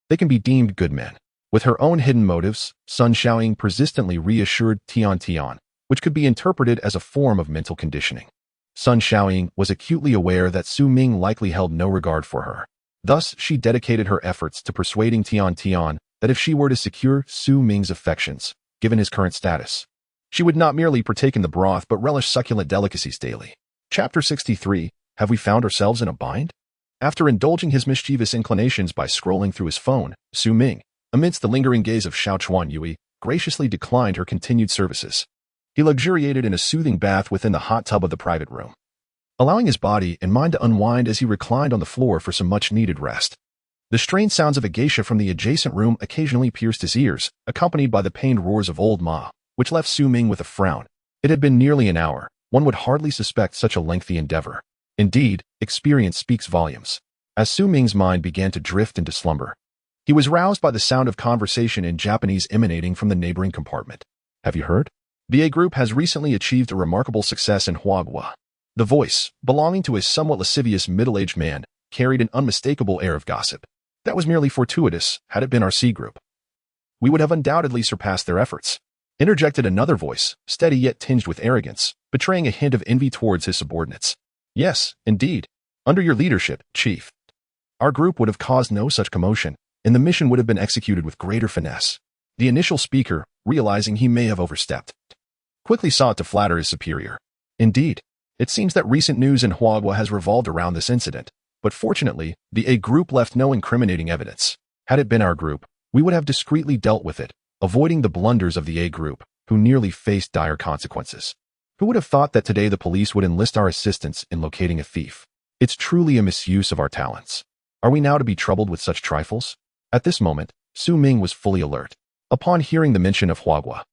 they can be deemed good men. With her own hidden motives, Sun Xiaoying persistently reassured Tian, which could be interpreted as a form of mental conditioning. Sun Xiaoying was acutely aware that Su Ming likely held no regard for her. Thus, she dedicated her efforts to persuading Tian that if she were to secure Su Ming's affections, given his current status, she would not merely partake in the broth but relish succulent delicacies daily. Chapter 63. Have we found ourselves in a bind? After indulging his mischievous inclinations by scrolling through his phone, Su Ming, amidst the lingering gaze of Xiao Chuan Yui, graciously declined her continued services. He luxuriated in a soothing bath within the hot tub of the private room, allowing his body and mind to unwind as he reclined on the floor for some much-needed rest. The strained sounds of a geisha from the adjacent room occasionally pierced his ears, accompanied by the pained roars of old Ma, which left Su Ming with a frown. It had been nearly an hour. One would hardly suspect such a lengthy endeavor. Indeed, experience speaks volumes. As Su Ming's mind began to drift into slumber, he was roused by the sound of conversation in Japanese emanating from the neighboring compartment. Have you heard? The A group has recently achieved a remarkable success in Huagua. The voice, belonging to a somewhat lascivious middle-aged man, carried an unmistakable air of gossip. That was merely fortuitous. Had it been our C group, we would have undoubtedly surpassed their efforts. Interjected another voice, steady yet tinged with arrogance, betraying a hint of envy towards his subordinates. Yes, indeed. Under your leadership, Chief, our group would have caused no such commotion, and the mission would have been executed with greater finesse. The initial speaker, realizing he may have overstepped, quickly sought to flatter his superior. Indeed, it seems that recent news in Huagua has revolved around this incident, but fortunately, the A group left no incriminating evidence. Had it been our group, we would have discreetly dealt with it, avoiding the blunders of the A group, who nearly faced dire consequences. Who would have thought that today the police would enlist our assistance in locating a thief? It's truly a misuse of our talents. Are we now to be troubled with such trifles? At this moment, Su Ming was fully alert. Upon hearing the mention of Huagua,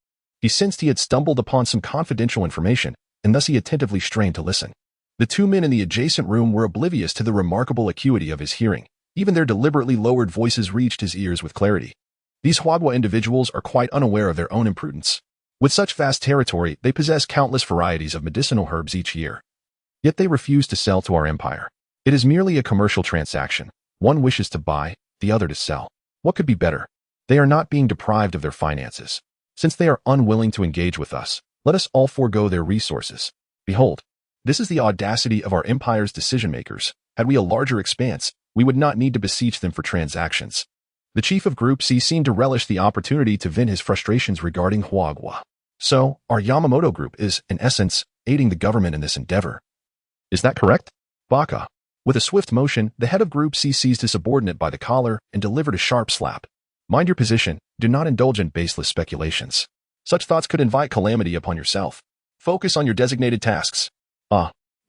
he sensed he had stumbled upon some confidential information, and thus he attentively strained to listen. The two men in the adjacent room were oblivious to the remarkable acuity of his hearing. Even their deliberately lowered voices reached his ears with clarity. These Huagua individuals are quite unaware of their own imprudence. With such vast territory, they possess countless varieties of medicinal herbs each year. Yet they refuse to sell to our empire. It is merely a commercial transaction. One wishes to buy, the other to sell. What could be better? They are not being deprived of their finances. Since they are unwilling to engage with us, let us all forego their resources. Behold, this is the audacity of our empire's decision-makers. Had we a larger expanse, we would not need to beseech them for transactions. The chief of Group C seemed to relish the opportunity to vent his frustrations regarding Huagua. So, our Yamamoto group is, in essence, aiding the government in this endeavor. Is that correct? Baka. With a swift motion, the head of Group C seized his subordinate by the collar and delivered a sharp slap. Mind your position. Do not indulge in baseless speculations. Such thoughts could invite calamity upon yourself. Focus on your designated tasks.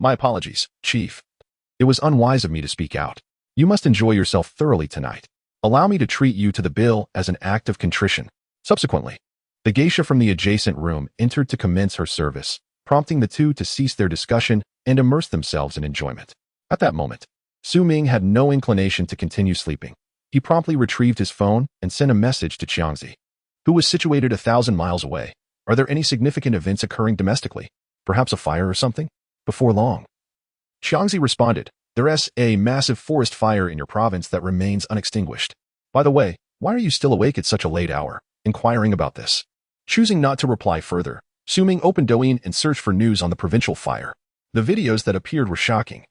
My apologies, Chief. It was unwise of me to speak out. You must enjoy yourself thoroughly tonight. Allow me to treat you to the bill as an act of contrition. Subsequently, the geisha from the adjacent room entered to commence her service, prompting the two to cease their discussion and immerse themselves in enjoyment. At that moment, Su Ming had no inclination to continue sleeping. He promptly retrieved his phone and sent a message to Qiangzi, who was situated 1,000 miles away. Are there any significant events occurring domestically? Perhaps a fire or something? Before long. Qiangzi responded, There's a massive forest fire in your province that remains unextinguished. By the way, why are you still awake at such a late hour, inquiring about this? Choosing not to reply further, Su Ming opened Douyin and searched for news on the provincial fire. The videos that appeared were shocking.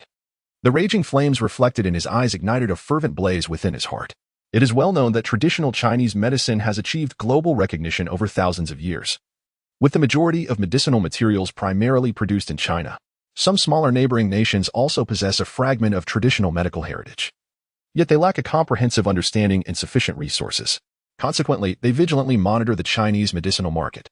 The raging flames reflected in his eyes ignited a fervent blaze within his heart. It is well known that traditional Chinese medicine has achieved global recognition over thousands of years. With the majority of medicinal materials primarily produced in China, some smaller neighboring nations also possess a fragment of traditional medical heritage. Yet they lack a comprehensive understanding and sufficient resources. Consequently, they vigilantly monitor the Chinese medicinal market,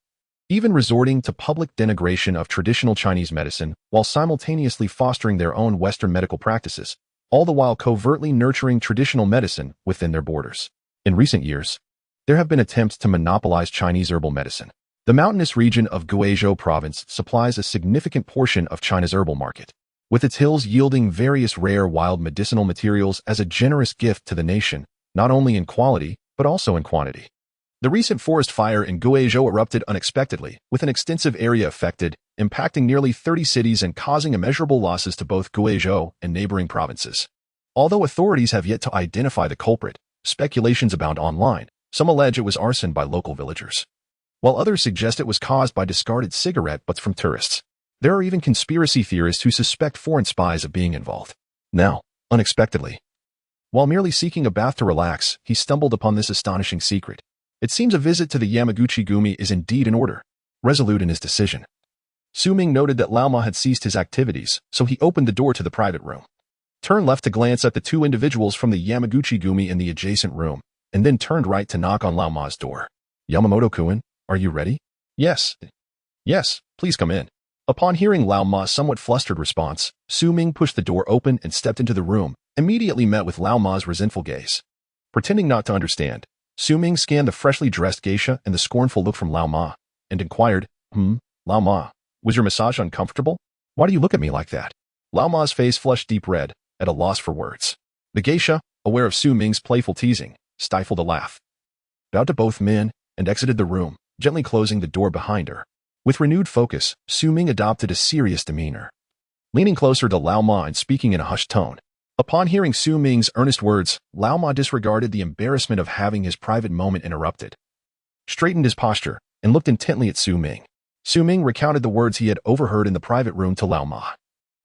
even resorting to public denigration of traditional Chinese medicine while simultaneously fostering their own Western medical practices. all the while covertly nurturing traditional medicine within their borders. In recent years, there have been attempts to monopolize Chinese herbal medicine. The mountainous region of Guizhou province supplies a significant portion of China's herbal market, with its hills yielding various rare wild medicinal materials as a generous gift to the nation, not only in quality, but also in quantity. The recent forest fire in Guizhou erupted unexpectedly, with an extensive area affected, impacting nearly 30 cities and causing immeasurable losses to both Guizhou and neighboring provinces. Although authorities have yet to identify the culprit, speculations abound online. Some allege it was arson by local villagers, while others suggest it was caused by discarded cigarette butts from tourists. There are even conspiracy theorists who suspect foreign spies of being involved. Now, unexpectedly, while merely seeking a bath to relax, he stumbled upon this astonishing secret. It seems a visit to the Yamaguchi-gumi is indeed in order. Resolute in his decision, Ming noted that Lao Ma had ceased his activities, so he opened the door to the private room, turned left to glance at the two individuals from the Yamaguchi-gumi in the adjacent room, and then turned right to knock on Lao Ma's door. "Yamamoto-kun, are you ready?" "Yes. Yes, please come in." Upon hearing Lao Ma's somewhat flustered response, Ming pushed the door open and stepped into the room, immediately met with Lao Ma's resentful gaze. Pretending not to understand, Ming scanned the freshly dressed geisha and the scornful look from Lao Ma, and inquired, Lao Ma, was your massage uncomfortable? Why do you look at me like that?" Lao Ma's face flushed deep red, at a loss for words. The geisha, aware of Ming's playful teasing, stifled a laugh, bowed to both men, and exited the room, gently closing the door behind her. With renewed focus, Ming adopted a serious demeanor, leaning closer to Lao Ma and speaking in a hushed tone. Upon hearing Ming's earnest words, Lao Ma disregarded the embarrassment of having his private moment interrupted, straightened his posture, and looked intently at Ming. Ming recounted the words he had overheard in the private room to Lao Ma,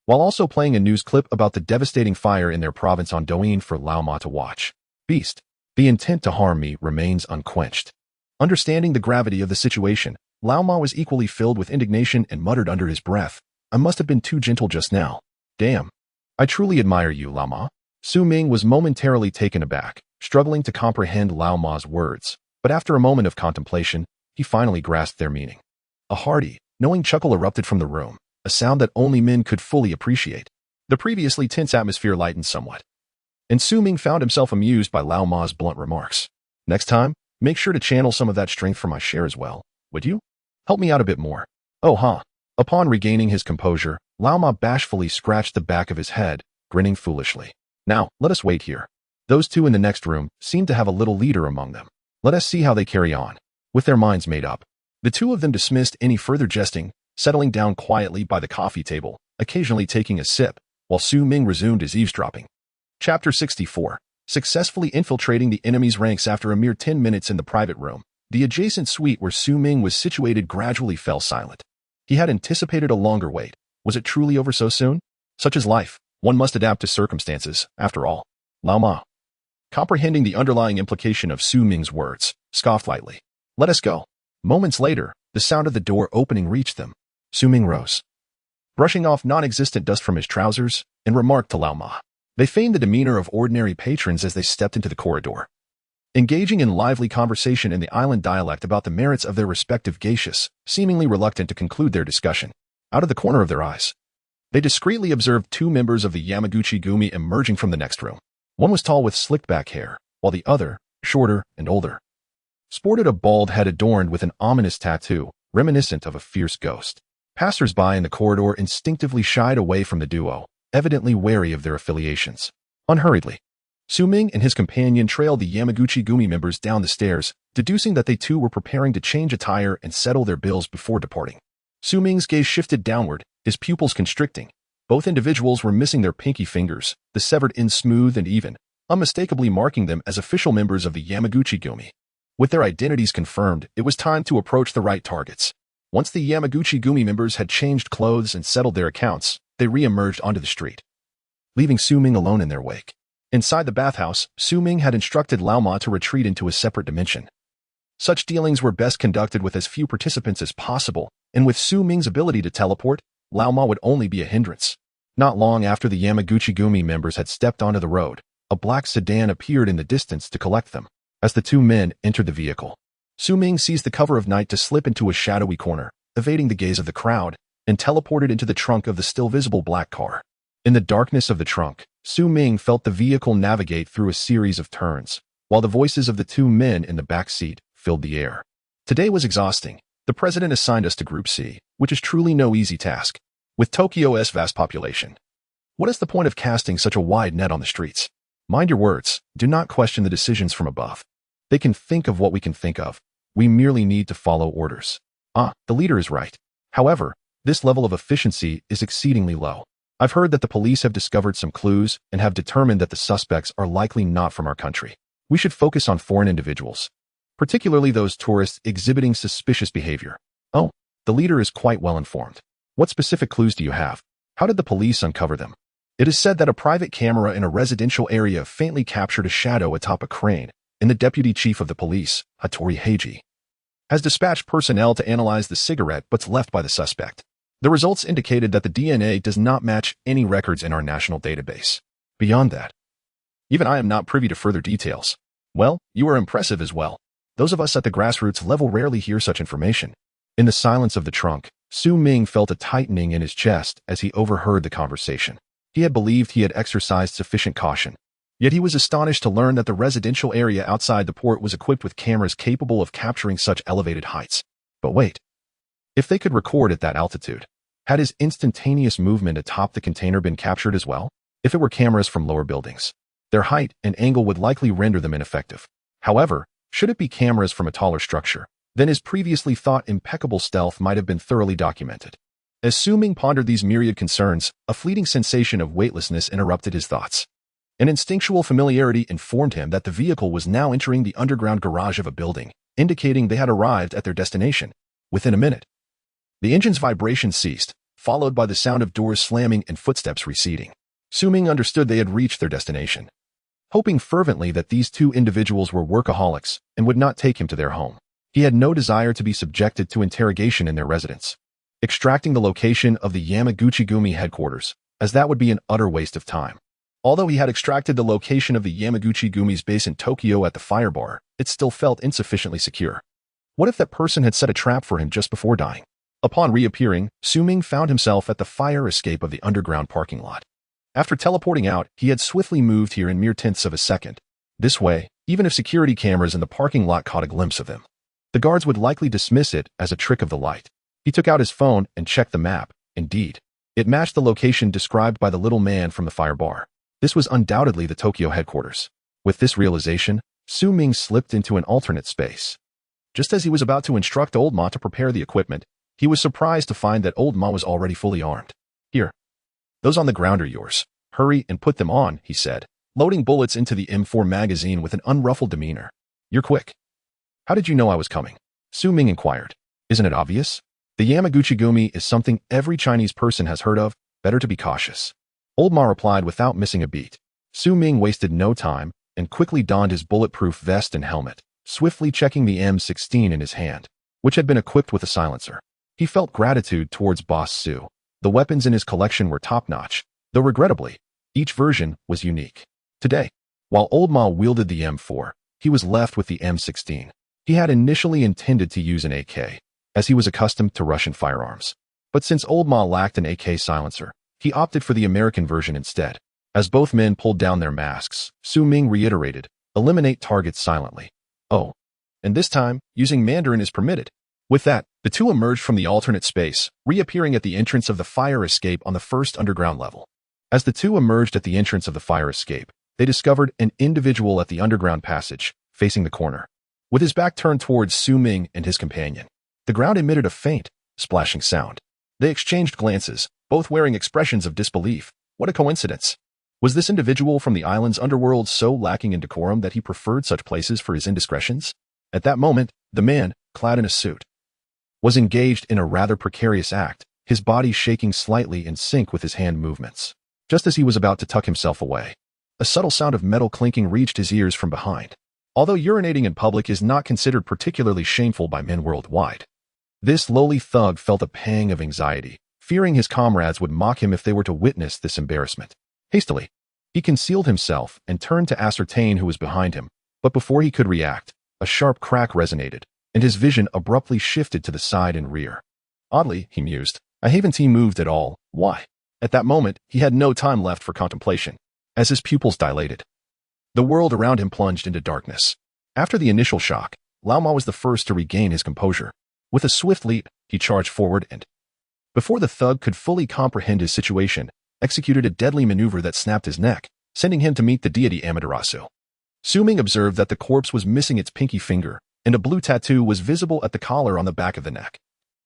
while also playing a news clip about the devastating fire in their province on Douyin for Lao Ma to watch. "Beast, the intent to harm me remains unquenched." Understanding the gravity of the situation, Lao Ma was equally filled with indignation and muttered under his breath, "I must have been too gentle just now. Damn. I truly admire you, Lao Ma." Ming was momentarily taken aback, struggling to comprehend Lao Ma's words, but after a moment of contemplation, he finally grasped their meaning. A hearty, knowing chuckle erupted from the room, a sound that only men could fully appreciate. The previously tense atmosphere lightened somewhat, and Ming found himself amused by Lao Ma's blunt remarks. "Next time, make sure to channel some of that strength for my share as well, would you? Help me out a bit more." "Oh, huh." Upon regaining his composure, Lao Ma bashfully scratched the back of his head, grinning foolishly. "Now, let us wait here. Those two in the next room seem to have a little leader among them. Let us see how they carry on." With their minds made up, the two of them dismissed any further jesting, settling down quietly by the coffee table, occasionally taking a sip, while Ming resumed his eavesdropping. Chapter 64. Successfully infiltrating the enemy's ranks. After a mere 10 minutes in the private room, the adjacent suite where Ming was situated gradually fell silent. He had anticipated a longer wait. Was it truly over so soon? Such is life. One must adapt to circumstances, after all. Lao Ma, comprehending the underlying implication of Ming's words, scoffed lightly. "Let us go." Moments later, the sound of the door opening reached them. Ming rose, brushing off non-existent dust from his trousers, and remarked to Lao Ma. They feigned the demeanor of ordinary patrons as they stepped into the corridor, engaging in lively conversation in the island dialect about the merits of their respective geishas, seemingly reluctant to conclude their discussion. Out of the corner of their eyes, they discreetly observed two members of the Yamaguchi-gumi emerging from the next room. One was tall with slicked-back hair, while the other, shorter and older, sported a bald head adorned with an ominous tattoo, reminiscent of a fierce ghost. Passers-by in the corridor instinctively shied away from the duo, evidently wary of their affiliations. Unhurriedly, Ming and his companion trailed the Yamaguchi-gumi members down the stairs, deducing that they too were preparing to change attire and settle their bills before departing. Ming's gaze shifted downward, his pupils constricting. Both individuals were missing their pinky fingers, the severed ends smooth and even, unmistakably marking them as official members of the Yamaguchi-gumi. With their identities confirmed, it was time to approach the right targets. Once the Yamaguchi-gumi members had changed clothes and settled their accounts, they re-emerged onto the street, leaving Ming alone in their wake. Inside the bathhouse, Ming had instructed Lao Ma to retreat into a separate dimension. Such dealings were best conducted with as few participants as possible, and with Ming's ability to teleport, Lao Ma would only be a hindrance. Not long after the Yamaguchi-gumi members had stepped onto the road, a black sedan appeared in the distance to collect them. As the two men entered the vehicle, Ming seized the cover of night to slip into a shadowy corner, evading the gaze of the crowd, and teleported into the trunk of the still visible black car. In the darkness of the trunk, Su Ming felt the vehicle navigate through a series of turns, while the voices of the two men in the back seat filled the air. Today was exhausting. The president assigned us to Group C, which is truly no easy task. With Tokyo's vast population, what is the point of casting such a wide net on the streets? Mind your words. Do not question the decisions from above. They can think of what we can think of. We merely need to follow orders. The leader is right. However, this level of efficiency is exceedingly low. I've heard that the police have discovered some clues and have determined that the suspects are likely not from our country. We should focus on foreign individuals, particularly those tourists exhibiting suspicious behavior. Oh, the leader is quite well informed. What specific clues do you have? How did the police uncover them? It is said that a private camera in a residential area faintly captured a shadow atop a crane, and the deputy chief of the police, Hattori Heiji, has dispatched personnel to analyze the cigarette butts left by the suspect. The results indicated that the DNA does not match any records in our national database. Beyond that, even I am not privy to further details. Well, you are impressive as well. Those of us at the grassroots level rarely hear such information. In the silence of the trunk, Su Ming felt a tightening in his chest as he overheard the conversation. He had believed he had exercised sufficient caution. Yet he was astonished to learn that the residential area outside the port was equipped with cameras capable of capturing such elevated heights. But wait. If they could record at that altitude, had his instantaneous movement atop the container been captured as well? If it were cameras from lower buildings, their height and angle would likely render them ineffective. However, should it be cameras from a taller structure, then his previously thought impeccable stealth might have been thoroughly documented. As Su Ming pondered these myriad concerns, a fleeting sensation of weightlessness interrupted his thoughts. An instinctual familiarity informed him that the vehicle was now entering the underground garage of a building, indicating they had arrived at their destination. Within a minute, the engine's vibration ceased, followed by the sound of doors slamming and footsteps receding. Su Ming understood they had reached their destination. Hoping fervently that these two individuals were workaholics and would not take him to their home, he had no desire to be subjected to interrogation in their residence. Extracting the location of the Yamaguchi-gumi headquarters, as that would be an utter waste of time. Although he had extracted the location of the Yamaguchi-gumi's base in Tokyo at the fire bar, it still felt insufficiently secure. What if that person had set a trap for him just before dying? Upon reappearing, Su Ming found himself at the fire escape of the underground parking lot. After teleporting out, he had swiftly moved here in mere tenths of a second. This way, even if security cameras in the parking lot caught a glimpse of him, the guards would likely dismiss it as a trick of the light. He took out his phone and checked the map. Indeed, it matched the location described by the little man from the fire bar. This was undoubtedly the Tokyo headquarters. With this realization, Su Ming slipped into an alternate space. Just as he was about to instruct Old Ma to prepare the equipment, he was surprised to find that Old Ma was already fully armed. Here. Those on the ground are yours. Hurry and put them on, he said, loading bullets into the M4 magazine with an unruffled demeanor. You're quick. How did you know I was coming? Su Ming inquired. Isn't it obvious? The Yamaguchi-gumi is something every Chinese person has heard of. Better to be cautious. Old Ma replied without missing a beat. Su Ming wasted no time and quickly donned his bulletproof vest and helmet, swiftly checking the M16 in his hand, which had been equipped with a silencer. He felt gratitude towards Boss Su. The weapons in his collection were top-notch, though regrettably, each version was unique. Today, while Old Ma wielded the M4, he was left with the M16. He had initially intended to use an AK, as he was accustomed to Russian firearms. But since Old Ma lacked an AK silencer, he opted for the American version instead. As both men pulled down their masks, Su Ming reiterated, eliminate targets silently. Oh, and this time, using Mandarin is permitted. With that, the two emerged from the alternate space, reappearing at the entrance of the fire escape on the first underground level. As the two emerged at the entrance of the fire escape, they discovered an individual at the underground passage, facing the corner, with his back turned towards Su Ming and his companion. The ground emitted a faint, splashing sound. They exchanged glances, both wearing expressions of disbelief. What a coincidence! Was this individual from the island's underworld so lacking in decorum that he preferred such places for his indiscretions? At that moment, the man, clad in a suit, was engaged in a rather precarious act, his body shaking slightly in sync with his hand movements. Just as he was about to tuck himself away, a subtle sound of metal clinking reached his ears from behind. Although urinating in public is not considered particularly shameful by men worldwide, this lowly thug felt a pang of anxiety, fearing his comrades would mock him if they were to witness this embarrassment. Hastily, he concealed himself and turned to ascertain who was behind him, but before he could react, a sharp crack resonated, and his vision abruptly shifted to the side and rear. Oddly, he mused, I haven't moved at all. Why? At that moment, he had no time left for contemplation. as his pupils dilated. The world around him plunged into darkness. After the initial shock, Lao Ma was the first to regain his composure. With a swift leap, he charged forward and, before the thug could fully comprehend his situation, executed a deadly maneuver that snapped his neck, sending him to meet the deity Amaterasu. Su Ming observed that the corpse was missing its pinky finger, and a blue tattoo was visible at the collar on the back of the neck,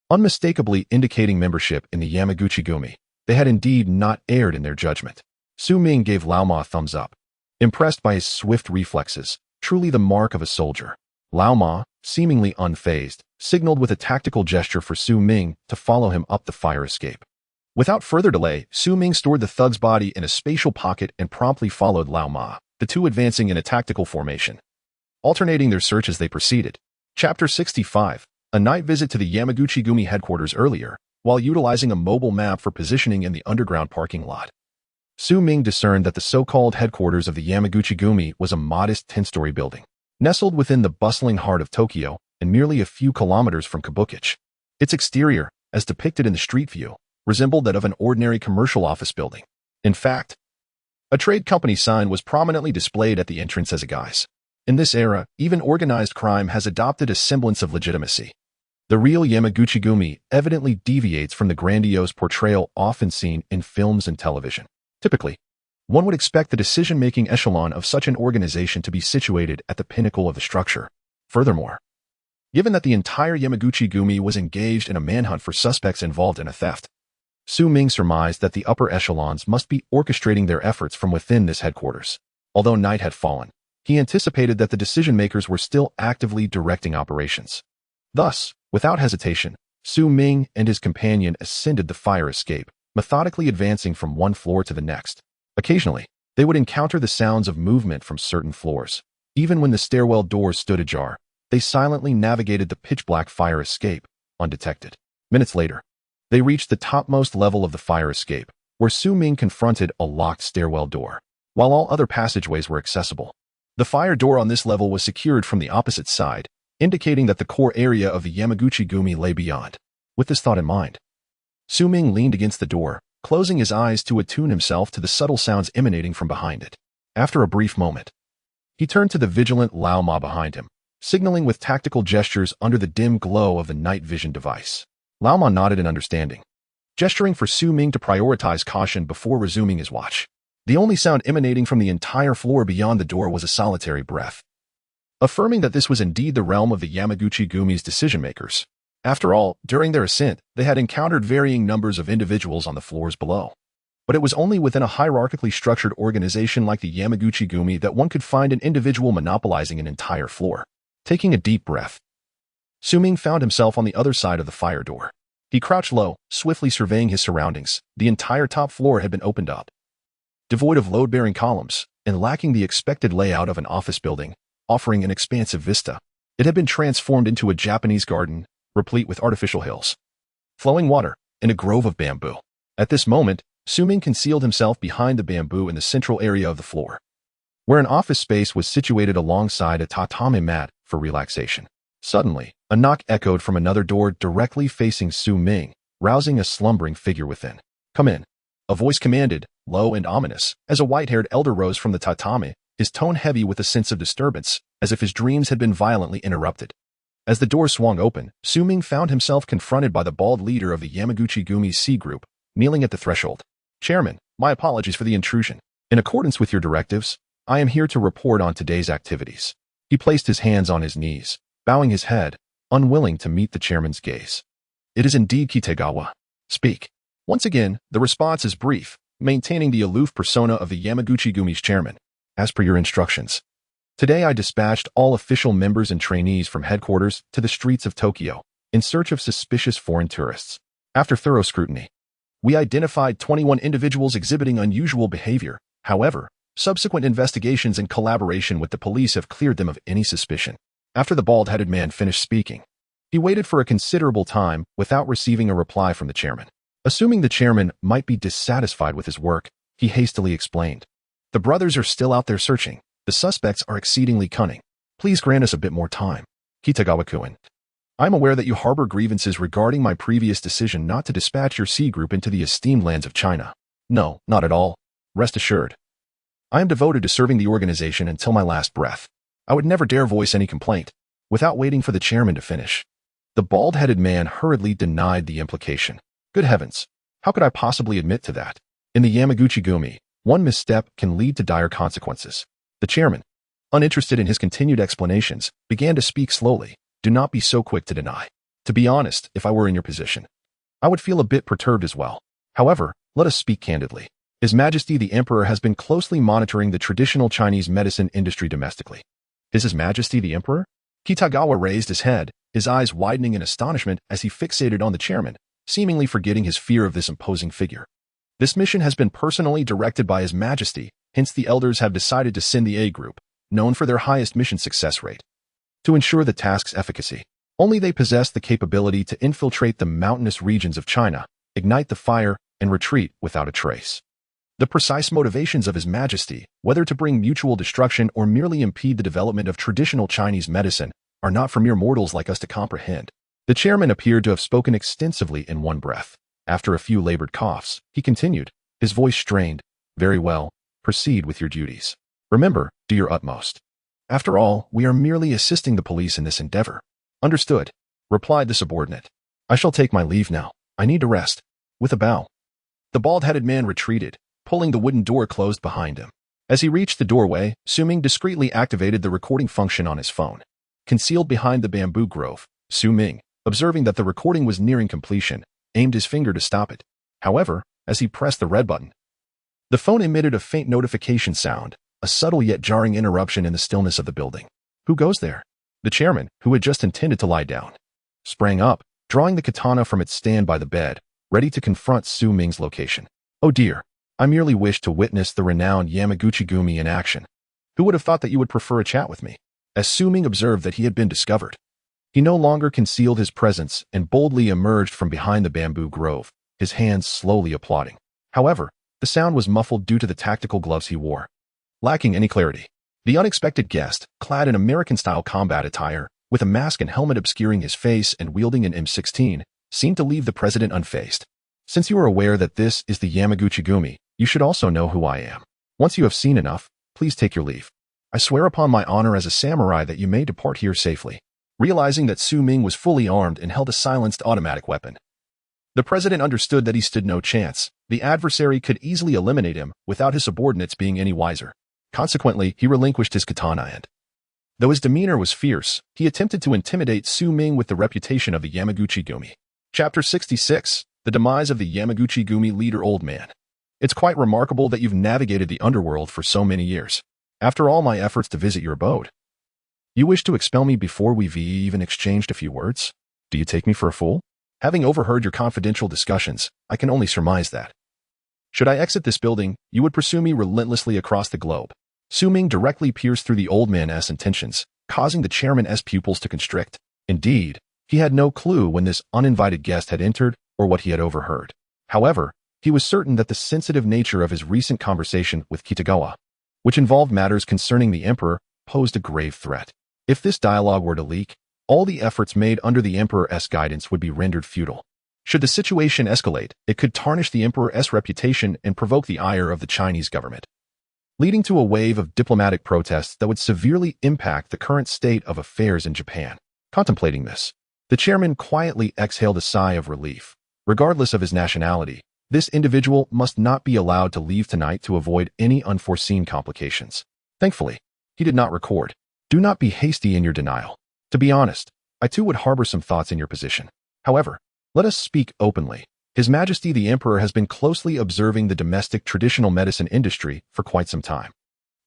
unmistakably indicating membership in the Yamaguchi-gumi. They had indeed not erred in their judgment. Su Ming gave Lao Ma a thumbs up, impressed by his swift reflexes, truly the mark of a soldier. Lao Ma, seemingly unfazed, signaled with a tactical gesture for Su Ming to follow him up the fire escape. Without further delay, Su Ming stored the thug's body in a spatial pocket and promptly followed Lao Ma, the two advancing in a tactical formation, alternating their search as they proceeded. Chapter 65. A night visit to the Yamaguchi-gumi headquarters earlier, while utilizing a mobile map for positioning in the underground parking lot. Su Ming discerned that the so-called headquarters of the Yamaguchi-gumi was a modest 10-story building, nestled within the bustling heart of Tokyo and merely a few kilometers from Kabukicho. Its exterior, as depicted in the street view, resembled that of an ordinary commercial office building. In fact, a trade company sign was prominently displayed at the entrance as a guise. In this era, even organized crime has adopted a semblance of legitimacy. The real Yamaguchi-gumi evidently deviates from the grandiose portrayal often seen in films and television. Typically, one would expect the decision-making echelon of such an organization to be situated at the pinnacle of the structure. Furthermore, given that the entire Yamaguchi-gumi was engaged in a manhunt for suspects involved in a theft, Su Ming surmised that the upper echelons must be orchestrating their efforts from within this headquarters. Although night had fallen, he anticipated that the decision-makers were still actively directing operations. Thus, without hesitation, Su Ming and his companion ascended the fire escape, methodically advancing from one floor to the next. Occasionally, they would encounter the sounds of movement from certain floors. Even when the stairwell doors stood ajar, they silently navigated the pitch-black fire escape, undetected. Minutes later, they reached the topmost level of the fire escape, where Su Ming confronted a locked stairwell door. While all other passageways were accessible, the fire door on this level was secured from the opposite side, indicating that the core area of the Yamaguchi-gumi lay beyond. With this thought in mind, Su Ming leaned against the door, closing his eyes to attune himself to the subtle sounds emanating from behind it. After a brief moment, he turned to the vigilant Lao Ma behind him, signaling with tactical gestures under the dim glow of the night vision device. Lao Ma nodded in understanding, gesturing for Su Ming to prioritize caution before resuming his watch. The only sound emanating from the entire floor beyond the door was a solitary breath, affirming that this was indeed the realm of the Yamaguchi-gumi's decision-makers. After all, during their ascent, they had encountered varying numbers of individuals on the floors below. But it was only within a hierarchically structured organization like the Yamaguchi-gumi that one could find an individual monopolizing an entire floor. Taking a deep breath, Su Ming found himself on the other side of the fire door. He crouched low, swiftly surveying his surroundings. The entire top floor had been opened up, devoid of load-bearing columns, and lacking the expected layout of an office building, offering an expansive vista. It had been transformed into a Japanese garden, replete with artificial hills, flowing water, and a grove of bamboo. At this moment, Su Ming concealed himself behind the bamboo in the central area of the floor, where an office space was situated alongside a tatami mat for relaxation. Suddenly, a knock echoed from another door directly facing Su Ming, rousing a slumbering figure within. "Come in," a voice commanded, low and ominous, as a white-haired elder rose from the tatami, his tone heavy with a sense of disturbance, as if his dreams had been violently interrupted. As the door swung open, Su Ming found himself confronted by the bald leader of the Yamaguchi-gumi C group, kneeling at the threshold. "Chairman, my apologies for the intrusion. In accordance with your directives, I am here to report on today's activities." He placed his hands on his knees, bowing his head, unwilling to meet the chairman's gaze. "It is indeed Kitagawa. Speak." Once again, the response is brief, maintaining the aloof persona of the Yamaguchi-gumi's chairman. "As per your instructions, today I dispatched all official members and trainees from headquarters to the streets of Tokyo in search of suspicious foreign tourists. After thorough scrutiny, we identified 21 individuals exhibiting unusual behavior. However, subsequent investigations in collaboration with the police have cleared them of any suspicion." After the bald-headed man finished speaking, he waited for a considerable time without receiving a reply from the chairman. Assuming the chairman might be dissatisfied with his work, he hastily explained, "The brothers are still out there searching. The suspects are exceedingly cunning. Please grant us a bit more time." "Kitagawa-kun, I am aware that you harbor grievances regarding my previous decision not to dispatch your C group into the esteemed lands of China." "No, not at all. Rest assured, I am devoted to serving the organization until my last breath. I would never dare voice any complaint without waiting for the chairman to finish. The bald-headed man hurriedly denied the implication. Good heavens, how could I possibly admit to that? In the Yamaguchi-gumi, one misstep can lead to dire consequences. The chairman, uninterested in his continued explanations, began to speak slowly. Do not be so quick to deny. To be honest, if I were in your position, I would feel a bit perturbed as well. However, let us speak candidly. His Majesty the Emperor has been closely monitoring the traditional Chinese medicine industry domestically. Is His Majesty the Emperor? Kitagawa raised his head, his eyes widening in astonishment as he fixated on the chairman, seemingly forgetting his fear of this imposing figure. This mission has been personally directed by His Majesty, hence the elders have decided to send the A group, known for their highest mission success rate, to ensure the task's efficacy. Only they possess the capability to infiltrate the mountainous regions of China, ignite the fire, and retreat without a trace. The precise motivations of His Majesty, whether to bring mutual destruction or merely impede the development of traditional Chinese medicine, are not for mere mortals like us to comprehend. The chairman appeared to have spoken extensively in one breath. After a few labored coughs, he continued, his voice strained. Very well, proceed with your duties. Remember, do your utmost. After all, we are merely assisting the police in this endeavor. Understood, replied the subordinate. I shall take my leave now. I need to rest. With a bow, the bald-headed man retreated, pulling the wooden door closed behind him. As he reached the doorway, Ming discreetly activated the recording function on his phone. Concealed behind the bamboo grove, Ming, observing that the recording was nearing completion, aimed his finger to stop it. However, as he pressed the red button, the phone emitted a faint notification sound, a subtle yet jarring interruption in the stillness of the building. Who goes there? The chairman, who had just intended to lie down, sprang up, drawing the katana from its stand by the bed, ready to confront Ming's location. Oh dear, I merely wished to witness the renowned Yamaguchi-gumi in action. Who would have thought that you would prefer a chat with me? As Ming observed that he had been discovered, he no longer concealed his presence and boldly emerged from behind the bamboo grove, his hands slowly applauding. However, the sound was muffled due to the tactical gloves he wore. Lacking any clarity, the unexpected guest, clad in American-style combat attire, with a mask and helmet obscuring his face and wielding an M16, seemed to leave the president unfazed. Since you are aware that this is the Yamaguchi-gumi, you should also know who I am. Once you have seen enough, please take your leave. I swear upon my honor as a samurai that you may depart here safely. Realizing that Ming was fully armed and held a silenced automatic weapon, the president understood that he stood no chance. The adversary could easily eliminate him without his subordinates being any wiser. Consequently, he relinquished his katana and, though his demeanor was fierce, he attempted to intimidate Ming with the reputation of the Yamaguchi-gumi. Chapter 66, The Demise of the Yamaguchi-gumi Leader. Old man. It's quite remarkable that you've navigated the underworld for so many years. After all my efforts to visit your abode, you wish to expel me before we've even exchanged a few words? Do you take me for a fool? Having overheard your confidential discussions, I can only surmise that, should I exit this building, you would pursue me relentlessly across the globe. Ming directly pierced through the old man's intentions, causing the chairman's pupils to constrict. Indeed, he had no clue when this uninvited guest had entered or what he had overheard. However, he was certain that the sensitive nature of his recent conversation with Kitagawa, which involved matters concerning the emperor, posed a grave threat. If this dialogue were to leak, all the efforts made under the emperor's guidance would be rendered futile. Should the situation escalate, it could tarnish the emperor's reputation and provoke the ire of the Chinese government, leading to a wave of diplomatic protests that would severely impact the current state of affairs in Japan. Contemplating this, the chairman quietly exhaled a sigh of relief. Regardless of his nationality, this individual must not be allowed to leave tonight to avoid any unforeseen complications. Thankfully, he did not record. Do not be hasty in your denial. To be honest, I too would harbor some thoughts in your position. However, let us speak openly. His Majesty the Emperor has been closely observing the domestic traditional medicine industry for quite some time.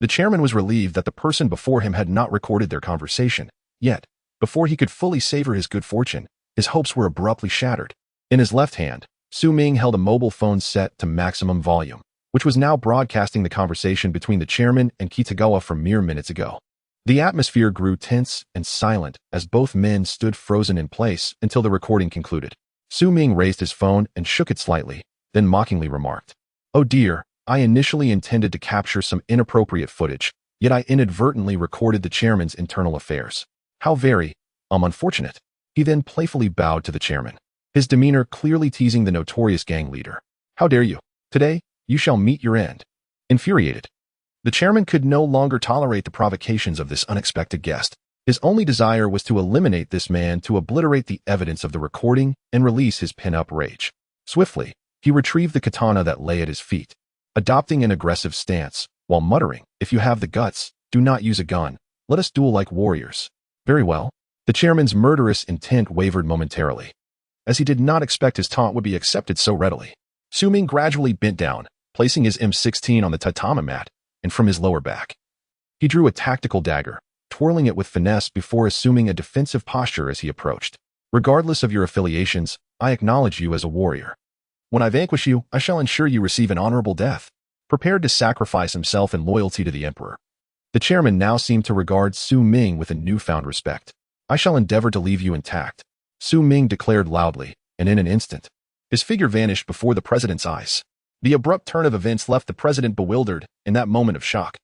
The chairman was relieved that the person before him had not recorded their conversation. Yet, before he could fully savor his good fortune, his hopes were abruptly shattered. In his left hand, Ming held a mobile phone set to maximum volume, which was now broadcasting the conversation between the chairman and Kitagawa from mere minutes ago. The atmosphere grew tense and silent as both men stood frozen in place until the recording concluded. Ming raised his phone and shook it slightly, then mockingly remarked, "Oh dear, I initially intended to capture some inappropriate footage, yet I inadvertently recorded the chairman's internal affairs. How very, unfortunate." He then playfully bowed to the chairman, his demeanor clearly teasing the notorious gang leader. "How dare you? Today, you shall meet your end." Infuriated, The chairman could no longer tolerate the provocations of this unexpected guest. His only desire was to eliminate this man, to obliterate the evidence of the recording and release his pin-up rage. Swiftly, he retrieved the katana that lay at his feet, adopting an aggressive stance, while muttering, "If you have the guts, do not use a gun. Let us duel like warriors." Very well. The chairman's murderous intent wavered momentarily, as he did not expect his taunt would be accepted so readily. Ming gradually bent down, placing his M16 on the tatami mat, and from his lower back, he drew a tactical dagger, twirling it with finesse before assuming a defensive posture as he approached. "Regardless of your affiliations, I acknowledge you as a warrior. When I vanquish you, I shall ensure you receive an honorable death." Prepared to sacrifice himself in loyalty to the emperor, the chairman now seemed to regard Ming with a newfound respect. "I shall endeavor to leave you intact," Ming declared loudly, and in an instant, his figure vanished before the president's eyes. The abrupt turn of events left the president bewildered in that moment of shock.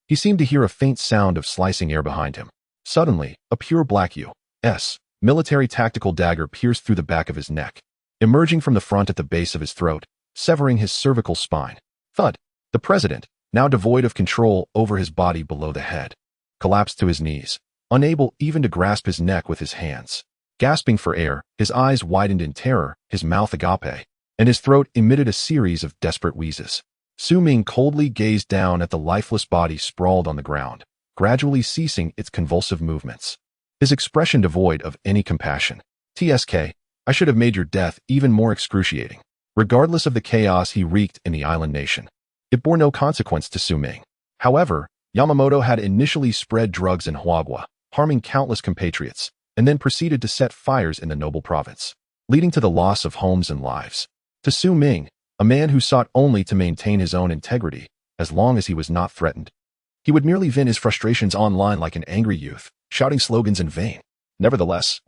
He seemed to hear a faint sound of slicing air behind him. Suddenly, a pure black U.S. military tactical dagger pierced through the back of his neck, emerging from the front at the base of his throat, severing his cervical spine. Thud! The president, now devoid of control over his body below the head, collapsed to his knees, unable even to grasp his neck with his hands. Gasping for air, his eyes widened in terror, his mouth agape, and his throat emitted a series of desperate wheezes. Ming coldly gazed down at the lifeless body sprawled on the ground, gradually ceasing its convulsive movements, his expression devoid of any compassion. "TSK, I should have made your death even more excruciating." Regardless of the chaos he wreaked in the island nation, it bore no consequence to Ming. However, Yamamoto had initially spread drugs in Huagua, harming countless compatriots, and then proceeded to set fires in the noble province, leading to the loss of homes and lives. To Ming, a man who sought only to maintain his own integrity, as long as he was not threatened, he would merely vent his frustrations online like an angry youth, shouting slogans in vain. Nevertheless,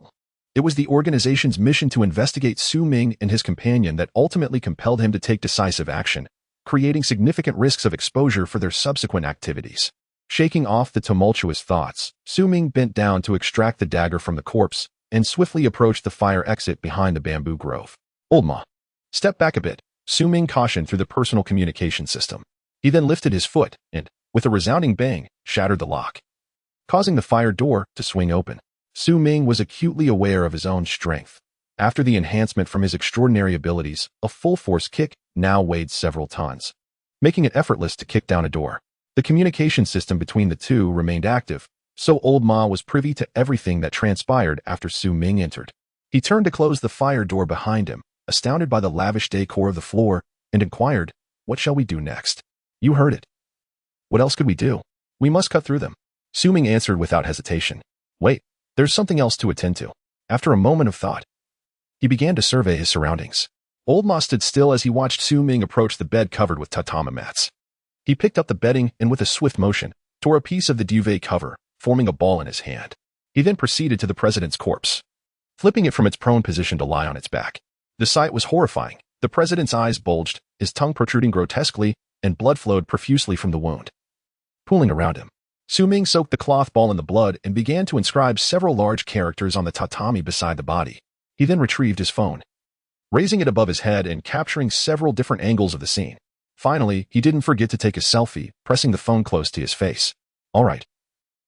it was the organization's mission to investigate Ming and his companion that ultimately compelled him to take decisive action, creating significant risks of exposure for their subsequent activities. Shaking off the tumultuous thoughts, Ming bent down to extract the dagger from the corpse and swiftly approached the fire exit behind the bamboo grove. "Old Ma, step back a bit," Ming cautioned through the personal communication system. He then lifted his foot and, with a resounding bang, shattered the lock, causing the fire door to swing open. Ming was acutely aware of his own strength. After the enhancement from his extraordinary abilities, a full-force kick now weighed several tons, making it effortless to kick down a door. The communication system between the two remained active, so Old Ma was privy to everything that transpired after Ming entered. He turned to close the fire door behind him, astounded by the lavish decor of the floor, and inquired, "What shall we do next?" "You heard it. What else could we do? We must cut through them." Ming answered without hesitation. "Wait, there's something else to attend to." After a moment of thought, he began to survey his surroundings. Old Ma stood still as he watched Ming approach the bed covered with tatami mats. He picked up the bedding and with a swift motion, tore a piece of the duvet cover, forming a ball in his hand. He then proceeded to the president's corpse, flipping it from its prone position to lie on its back. The sight was horrifying. The president's eyes bulged, his tongue protruding grotesquely, and blood flowed profusely from the wound, pooling around him. Ming soaked the cloth ball in the blood and began to inscribe several large characters on the tatami beside the body. He then retrieved his phone, raising it above his head and capturing several different angles of the scene. Finally, he didn't forget to take a selfie, pressing the phone close to his face. "All right.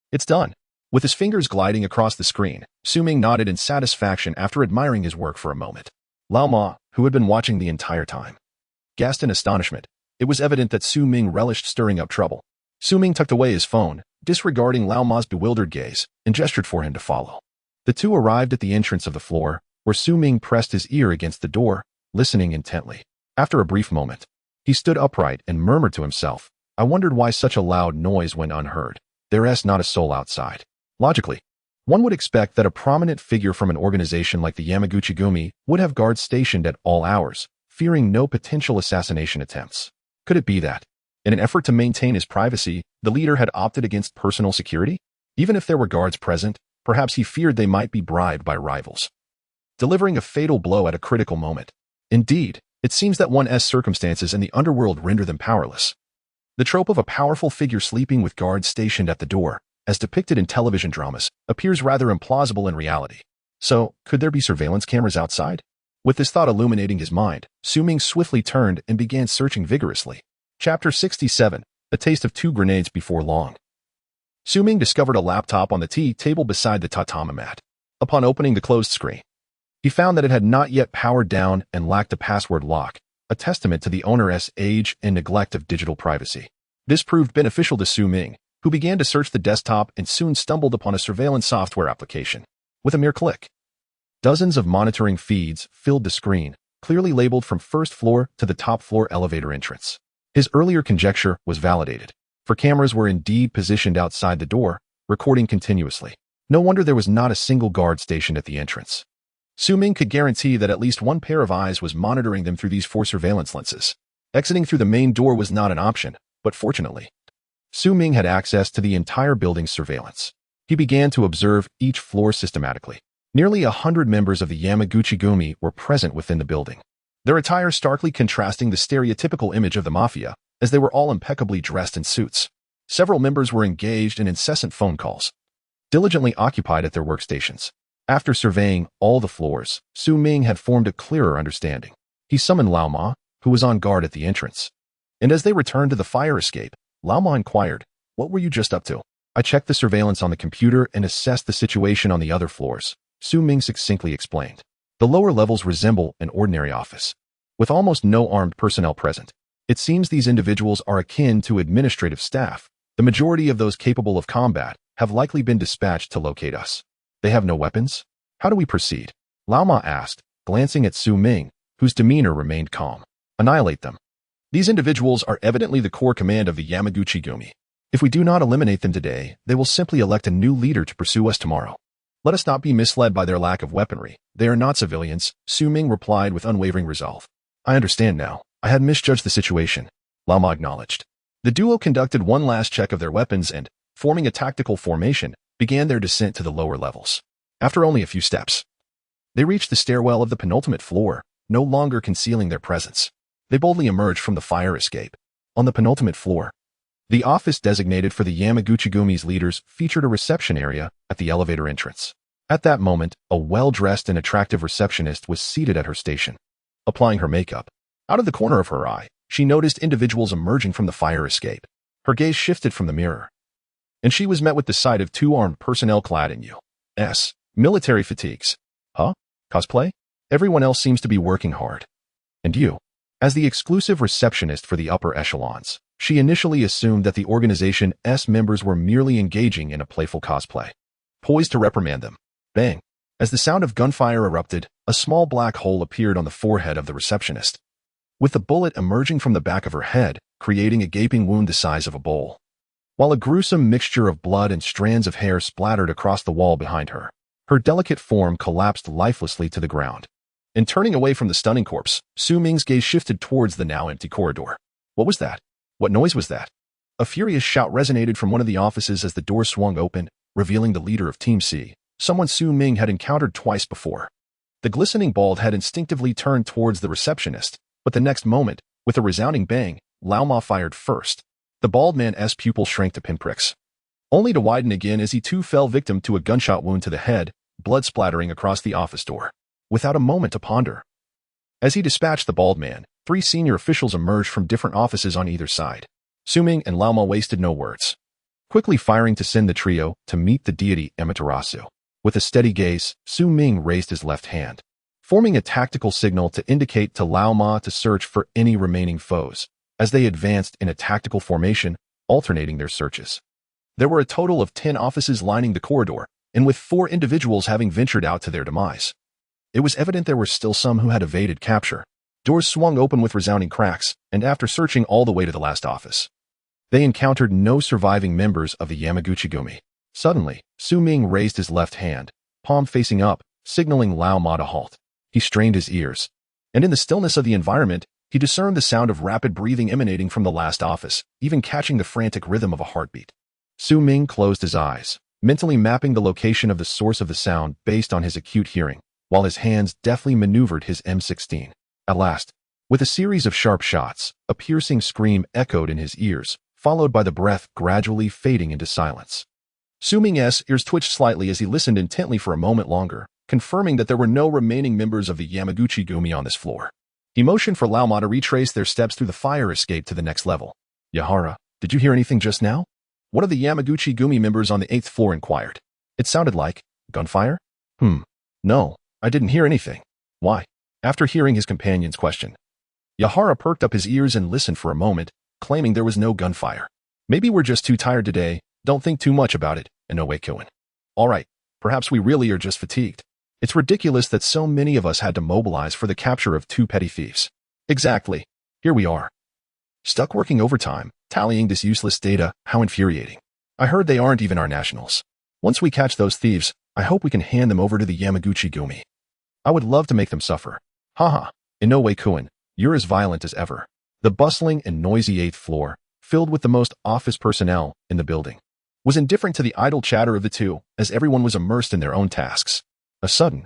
It's done." With his fingers gliding across the screen, Ming nodded in satisfaction after admiring his work for a moment. Lao Ma, who had been watching the entire time, gasped in astonishment. It was evident that Ming relished stirring up trouble. Ming tucked away his phone, disregarding Lao Ma's bewildered gaze, and gestured for him to follow. The two arrived at the entrance of the floor, where Ming pressed his ear against the door, listening intently. After a brief moment, he stood upright and murmured to himself, "I wondered why such a loud noise went unheard. There's not a soul outside." Logically, one would expect that a prominent figure from an organization like the Yamaguchi-gumi would have guards stationed at all hours, fearing no potential assassination attempts. Could it be that, in an effort to maintain his privacy, the leader had opted against personal security? Even if there were guards present, perhaps he feared they might be bribed by rivals, delivering a fatal blow at a critical moment. Indeed, it seems that one's circumstances in the underworld render them powerless. The trope of a powerful figure sleeping with guards stationed at the door, as depicted in television dramas, appears rather implausible in reality. So, could there be surveillance cameras outside? With this thought illuminating his mind, Ming swiftly turned and began searching vigorously. Chapter 67. a taste of 2 grenades before long. Su Ming discovered a laptop on the tea table beside the tatami mat. Upon opening the closed screen, he found that it had not yet powered down and lacked a password lock, a testament to the owner's age and neglect of digital privacy. This proved beneficial to Su Ming, who began to search the desktop and soon stumbled upon a surveillance software application. With a mere click, dozens of monitoring feeds filled the screen, clearly labeled from first floor to the top floor elevator entrance. His earlier conjecture was validated, for cameras were indeed positioned outside the door, recording continuously. No wonder there was not a single guard stationed at the entrance. Su Ming could guarantee that at least one pair of eyes was monitoring them through these 4 surveillance lenses. Exiting through the main door was not an option, but fortunately, Su Ming had access to the entire building's surveillance. He began to observe each floor systematically. Nearly 100 members of the Yamaguchi-gumi were present within the building, their attire starkly contrasting the stereotypical image of the mafia, as they were all impeccably dressed in suits. Several members were engaged in incessant phone calls, diligently occupied at their workstations. After surveying all the floors, Su Ming had formed a clearer understanding. He summoned Lao Ma, who was on guard at the entrance. And as they returned to the fire escape, Lao Ma inquired, "What were you just up to?" "I checked the surveillance on the computer and assessed the situation on the other floors," Su Ming succinctly explained. The lower levels resemble an ordinary office, with almost no armed personnel present. It seems these individuals are akin to administrative staff. The majority of those capable of combat have likely been dispatched to locate us. They have no weapons? How do we proceed? Lao Ma asked, glancing at Su Ming, whose demeanor remained calm. Annihilate them. These individuals are evidently the core command of the Yamaguchi-gumi. If we do not eliminate them today, they will simply elect a new leader to pursue us tomorrow. Let us not be misled by their lack of weaponry. They are not civilians, Su Ming replied with unwavering resolve. I understand now. I had misjudged the situation, Lao Ma acknowledged. The duo conducted one last check of their weapons and, forming a tactical formation, began their descent to the lower levels. After only a few steps, they reached the stairwell of the penultimate floor, no longer concealing their presence. They boldly emerged from the fire escape. On the penultimate floor, the office designated for the Yamaguchi-gumi's leaders featured a reception area at the elevator entrance. At that moment, a well-dressed and attractive receptionist was seated at her station, applying her makeup. Out of the corner of her eye, she noticed individuals emerging from the fire escape. Her gaze shifted from the mirror, and she was met with the sight of 2 armed personnel clad in U.S. military fatigues. Huh? Cosplay? Everyone else seems to be working hard. And you? As the exclusive receptionist for the upper echelons, she initially assumed that the organization's members were merely engaging in a playful cosplay. Poised to reprimand them. Bang! As the sound of gunfire erupted, a small black hole appeared on the forehead of the receptionist, with the bullet emerging from the back of her head, creating a gaping wound the size of a bowl, while a gruesome mixture of blood and strands of hair splattered across the wall behind her. Her delicate form collapsed lifelessly to the ground. And turning away from the stunning corpse, Su Ming's gaze shifted towards the now empty corridor. What was that? What noise was that? A furious shout resonated from one of the offices as the door swung open, revealing the leader of Team C, someone Su Ming had encountered twice before. The glistening bald head instinctively turned towards the receptionist, but the next moment, with a resounding bang, Lao Ma fired first. The bald man's pupil shrank to pinpricks, only to widen again as he too fell victim to a gunshot wound to the head, blood splattering across the office door. Without a moment to ponder, as he dispatched the bald man, 3 senior officials emerged from different offices on either side. Su Ming and Lao Ma wasted no words, quickly firing to send the trio to meet the deity Amaterasu. With a steady gaze, Su Ming raised his left hand, forming a tactical signal to indicate to Lao Ma to search for any remaining foes, as they advanced in a tactical formation, alternating their searches. There were a total of 10 offices lining the corridor, and with 4 individuals having ventured out to their demise. It was evident there were still some who had evaded capture. Doors swung open with resounding cracks, and after searching all the way to the last office, they encountered no surviving members of the Yamaguchi-gumi. Suddenly, Su Ming raised his left hand, palm facing up, signaling Lao Ma to halt. He strained his ears, and in the stillness of the environment, he discerned the sound of rapid breathing emanating from the last office, even catching the frantic rhythm of a heartbeat. Su Ming closed his eyes, mentally mapping the location of the source of the sound based on his acute hearing, while his hands deftly maneuvered his M16. At last, with a series of sharp shots, a piercing scream echoed in his ears, followed by the breath gradually fading into silence. Su Ming's ears twitched slightly as he listened intently for a moment longer, confirming that there were no remaining members of the Yamaguchi-gumi on this floor. He motioned for Lao Ma to retrace their steps through the fire escape to the next level. Yahara, Did you hear anything just now? One of the Yamaguchi Gumi members on the 8th floor inquired. It sounded like gunfire? No, I didn't hear anything. Why? After hearing his companion's question, Yahara perked up his ears and listened for a moment, claiming there was no gunfire. Maybe we're just too tired today, don't think too much about it, Inoue-kun. All right, perhaps we really are just fatigued. It's ridiculous that so many of us had to mobilize for the capture of 2 petty thieves. Exactly. Here we are. Stuck working overtime, tallying this useless data, how infuriating. I heard they aren't even our nationals. Once we catch those thieves, I hope we can hand them over to the Yamaguchi Gumi. I would love to make them suffer. Haha, Inoue-kun, you're as violent as ever. The bustling and noisy 8th floor, filled with the most office personnel in the building, was indifferent to the idle chatter of the two, as everyone was immersed in their own tasks. A sudden,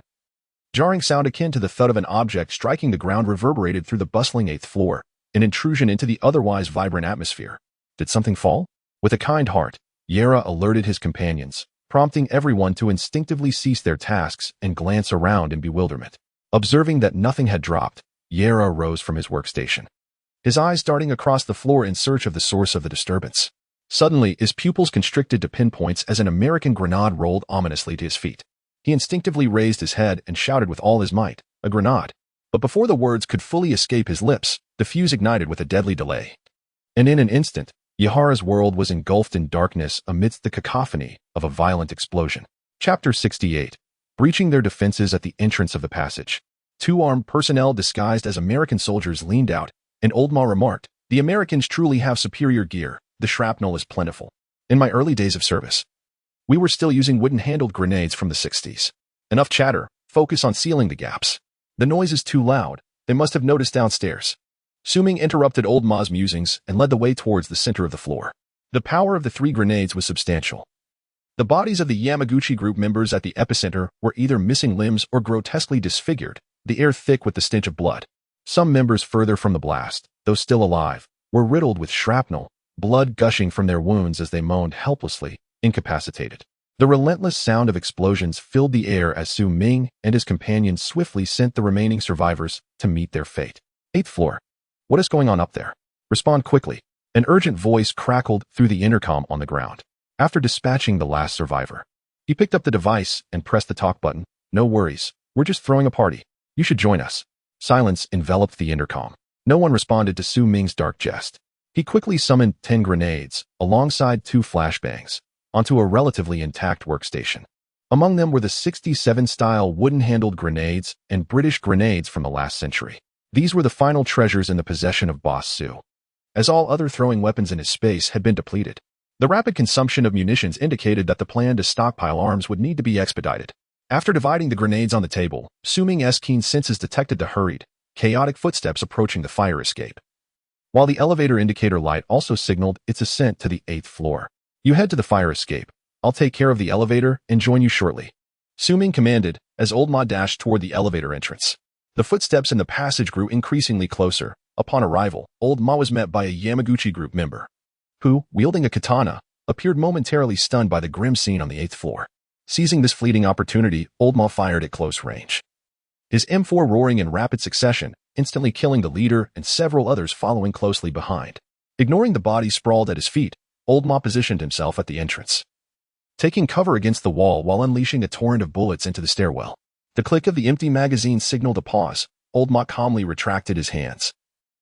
jarring sound akin to the thud of an object striking the ground reverberated through the bustling 8th floor, an intrusion into the otherwise vibrant atmosphere. Did something fall? With a kind heart, Yera alerted his companions, prompting everyone to instinctively cease their tasks and glance around in bewilderment. Observing that nothing had dropped, Yera rose from his workstation, his eyes darting across the floor in search of the source of the disturbance. Suddenly, his pupils constricted to pinpoints as an American grenade rolled ominously to his feet. He instinctively raised his head and shouted with all his might, "A grenade!" But before the words could fully escape his lips, the fuse ignited with a deadly delay. And in an instant, Yahara's world was engulfed in darkness amidst the cacophony of a violent explosion. Chapter 68. Breaching their defenses at the entrance of the passage. 2 armed personnel disguised as American soldiers leaned out, and Old Ma remarked, "The Americans truly have superior gear. The shrapnel is plentiful. In my early days of service, we were still using wooden-handled grenades from the 60s. Enough chatter, focus on sealing the gaps. The noise is too loud. They must have noticed downstairs." Ming interrupted Old Ma's musings and led the way towards the center of the floor. The power of the 3 grenades was substantial. The bodies of the Yamaguchi group members at the epicenter were either missing limbs or grotesquely disfigured, the air thick with the stench of blood. Some members further from the blast, though still alive, were riddled with shrapnel, blood gushing from their wounds as they moaned helplessly, incapacitated. The relentless sound of explosions filled the air as Ming and his companions swiftly sent the remaining survivors to meet their fate. 8th floor. What is going on up there? Respond quickly. An urgent voice crackled through the intercom on the ground. After dispatching the last survivor, he picked up the device and pressed the talk button. "No worries. We're just throwing a party. You should join us." Silence enveloped the intercom. No one responded to Ming's dark jest. He quickly summoned 10 grenades, alongside 2 flashbangs, onto a relatively intact workstation. Among them were the 67-style wooden-handled grenades and British grenades from the last century. These were the final treasures in the possession of Boss Su, as all other throwing weapons in his space had been depleted. The rapid consumption of munitions indicated that the plan to stockpile arms would need to be expedited. After dividing the grenades on the table, Ming's keen senses detected the hurried, chaotic footsteps approaching the fire escape, while the elevator indicator light also signaled its ascent to the 8th floor. "You head to the fire escape. I'll take care of the elevator and join you shortly," Ming commanded as Old Ma dashed toward the elevator entrance. The footsteps in the passage grew increasingly closer. Upon arrival, Old Ma was met by a Yamaguchi group member, who, wielding a katana, appeared momentarily stunned by the grim scene on the 8th floor. Seizing this fleeting opportunity, Old Ma fired at close range, his M4 roaring in rapid succession, instantly killing the leader and several others following closely behind. Ignoring the bodies sprawled at his feet, Old Ma positioned himself at the entrance, taking cover against the wall while unleashing a torrent of bullets into the stairwell. The click of the empty magazine signaled a pause. Old Ma calmly retracted his hands,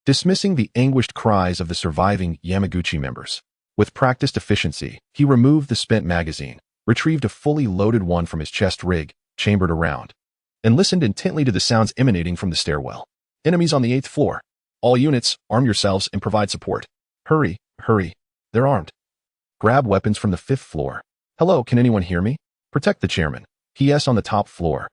dismissing the anguished cries of the surviving Yamaguchi members. With practiced efficiency, he removed the spent magazine, retrieved a fully loaded one from his chest rig, chambered around, and listened intently to the sounds emanating from the stairwell. "Enemies on the 8th floor. All units, arm yourselves and provide support. Hurry, hurry. They're armed. Grab weapons from the 5th floor. Hello, can anyone hear me? Protect the chairman. P.S. on the top floor."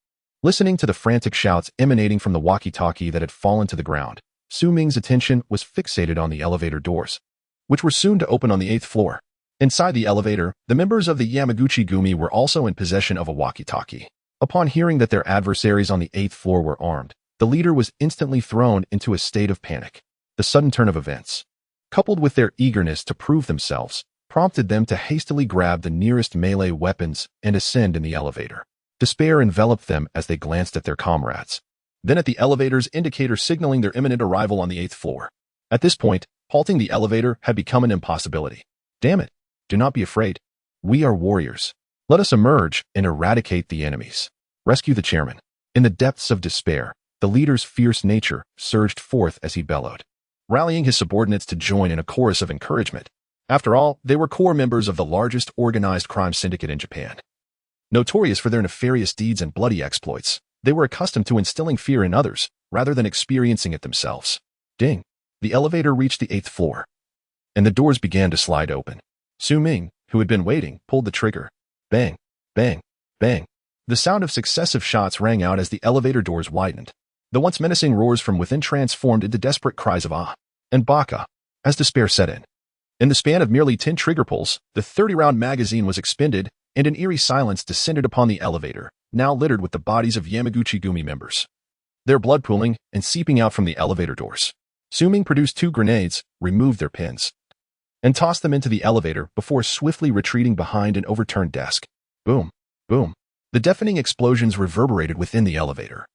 Listening to the frantic shouts emanating from the walkie-talkie that had fallen to the ground, Ming's attention was fixated on the elevator doors, which were soon to open on the 8th floor. Inside the elevator, the members of the Yamaguchi Gumi were also in possession of a walkie-talkie. Upon hearing that their adversaries on the 8th floor were armed, the leader was instantly thrown into a state of panic. The sudden turn of events, coupled with their eagerness to prove themselves, prompted them to hastily grab the nearest melee weapons and ascend in the elevator. Despair enveloped them as they glanced at their comrades, then at the elevator's indicator signaling their imminent arrival on the 8th floor. At this point, Halting the elevator had become an impossibility. Damn it. Do not be afraid. We are warriors. Let us emerge and eradicate the enemies. Rescue the chairman. In the depths of despair, the leader's fierce nature surged forth as he bellowed, rallying his subordinates to join in a chorus of encouragement. After all, they were core members of the largest organized crime syndicate in Japan. Notorious for their nefarious deeds and bloody exploits, they were accustomed to instilling fear in others rather than experiencing it themselves. Ding! The elevator reached the 8th floor, and the doors began to slide open. Ming, who had been waiting, pulled the trigger. Bang! Bang! Bang! The sound of successive shots rang out as the elevator doors widened. The once menacing roars from within transformed into desperate cries of ah and baka as despair set in. In the span of merely 10 trigger pulls, the 30-round magazine was expended, and an eerie silence descended upon the elevator, now littered with the bodies of Yamaguchi-gumi members, their blood pooling and seeping out from the elevator doors. Ming produced 2 grenades, removed their pins, and tossed them into the elevator before swiftly retreating behind an overturned desk. Boom! Boom! The deafening explosions reverberated within the elevator,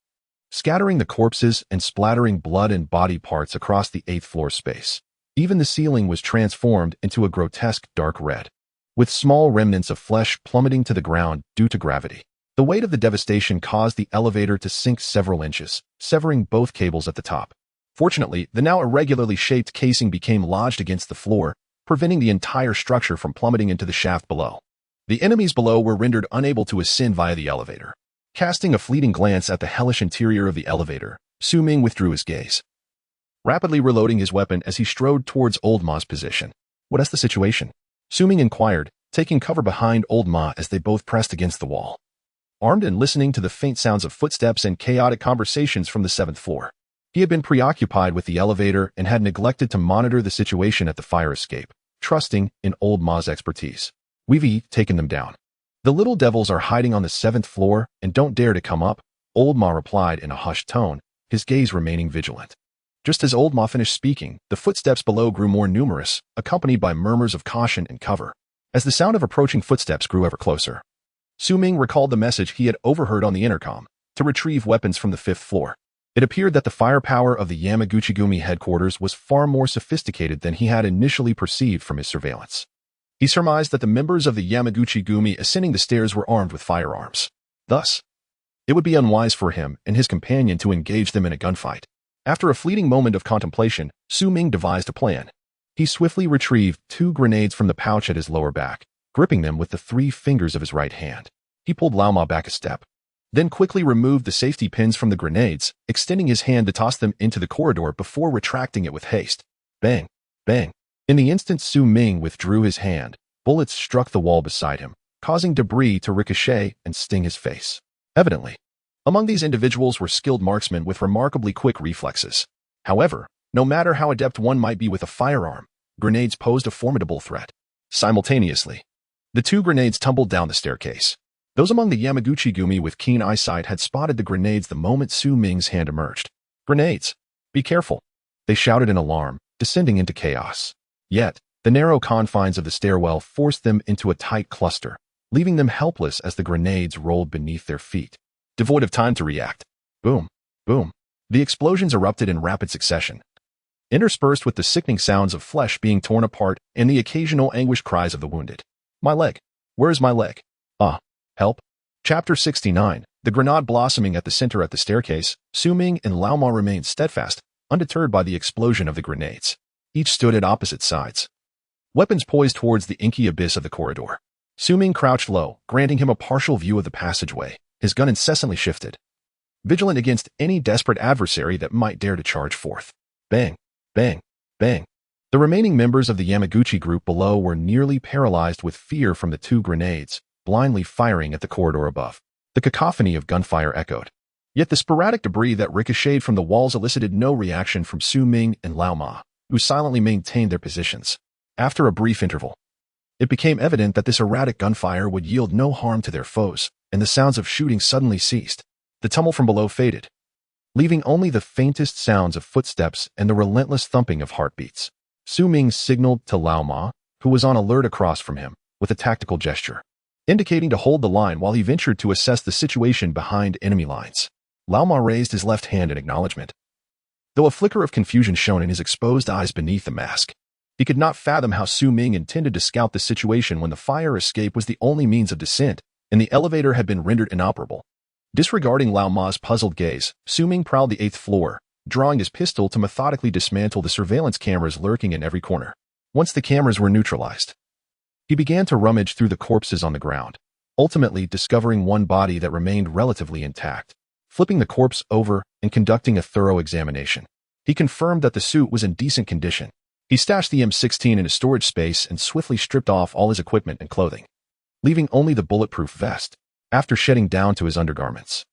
scattering the corpses and splattering blood and body parts across the 8th floor space. Even the ceiling was transformed into a grotesque dark red, with small remnants of flesh plummeting to the ground due to gravity. The weight of the devastation caused the elevator to sink several inches, severing both cables at the top. Fortunately, the now irregularly shaped casing became lodged against the floor, preventing the entire structure from plummeting into the shaft below. The enemies below were rendered unable to ascend via the elevator. Casting a fleeting glance at the hellish interior of the elevator, Ming withdrew his gaze, rapidly reloading his weapon as he strode towards Old Ma's position. What is the situation? Ming inquired, taking cover behind Old Ma as they both pressed against the wall, armed and listening to the faint sounds of footsteps and chaotic conversations from the 7th floor. He had been preoccupied with the elevator and had neglected to monitor the situation at the fire escape, trusting in Old Ma's expertise. We've taken them down. The little devils are hiding on the 7th floor and don't dare to come up, Old Ma replied in a hushed tone, his gaze remaining vigilant. Just as Old Ma finished speaking, the footsteps below grew more numerous, accompanied by murmurs of caution and cover. As the sound of approaching footsteps grew ever closer, Ming recalled the message he had overheard on the intercom, to retrieve weapons from the 5th floor. It appeared that the firepower of the Yamaguchi-gumi headquarters was far more sophisticated than he had initially perceived from his surveillance. He surmised that the members of the Yamaguchi-gumi ascending the stairs were armed with firearms. Thus, it would be unwise for him and his companion to engage them in a gunfight. After a fleeting moment of contemplation, Ming devised a plan. He swiftly retrieved 2 grenades from the pouch at his lower back, gripping them with the 3 fingers of his right hand. He pulled Lao Ma back a step, then quickly removed the safety pins from the grenades, extending his hand to toss them into the corridor before retracting it with haste. Bang! Bang! In the instant Ming withdrew his hand, bullets struck the wall beside him, causing debris to ricochet and sting his face. Evidently, among these individuals were skilled marksmen with remarkably quick reflexes. However, no matter how adept one might be with a firearm, grenades posed a formidable threat. Simultaneously, the 2 grenades tumbled down the staircase. Those among the Yamaguchi-gumi with keen eyesight had spotted the grenades the moment Ming's hand emerged. Grenades! Be careful! They shouted in alarm, descending into chaos. Yet, the narrow confines of the stairwell forced them into a tight cluster, leaving them helpless as the grenades rolled beneath their feet. Devoid of time to react. Boom! Boom! The explosions erupted in rapid succession, interspersed with the sickening sounds of flesh being torn apart and the occasional anguished cries of the wounded. My leg! Where is my leg? Ah! Help! Chapter 69. The grenade blossoming at the center at the staircase, Ming and Lao Ma remained steadfast, undeterred by the explosion of the grenades. Each stood at opposite sides, weapons poised towards the inky abyss of the corridor. Ming crouched low, granting him a partial view of the passageway. His gun incessantly shifted, vigilant against any desperate adversary that might dare to charge forth. Bang! Bang! Bang! The remaining members of the Yamaguchi group below were nearly paralyzed with fear from the 2 grenades, blindly firing at the corridor above. The cacophony of gunfire echoed. Yet the sporadic debris that ricocheted from the walls elicited no reaction from Ming and Lao Ma, who silently maintained their positions. After a brief interval, it became evident that this erratic gunfire would yield no harm to their foes, and the sounds of shooting suddenly ceased. The tumult from below faded, leaving only the faintest sounds of footsteps and the relentless thumping of heartbeats. Ming signaled to Lao Ma, who was on alert across from him, with a tactical gesture, indicating to hold the line while he ventured to assess the situation behind enemy lines. Lao Ma raised his left hand in acknowledgement, though a flicker of confusion shone in his exposed eyes beneath the mask. He could not fathom how Su Ming intended to scout the situation when the fire escape was the only means of descent, and the elevator had been rendered inoperable. Disregarding Lao Ma's puzzled gaze, Su Ming prowled the 8th floor, drawing his pistol to methodically dismantle the surveillance cameras lurking in every corner. Once the cameras were neutralized, he began to rummage through the corpses on the ground, ultimately discovering one body that remained relatively intact. Flipping the corpse over and conducting a thorough examination, he confirmed that the suit was in decent condition. He stashed the M16 in a storage space and swiftly stripped off all his equipment and clothing, leaving only the bulletproof vest. After shedding down to his undergarments,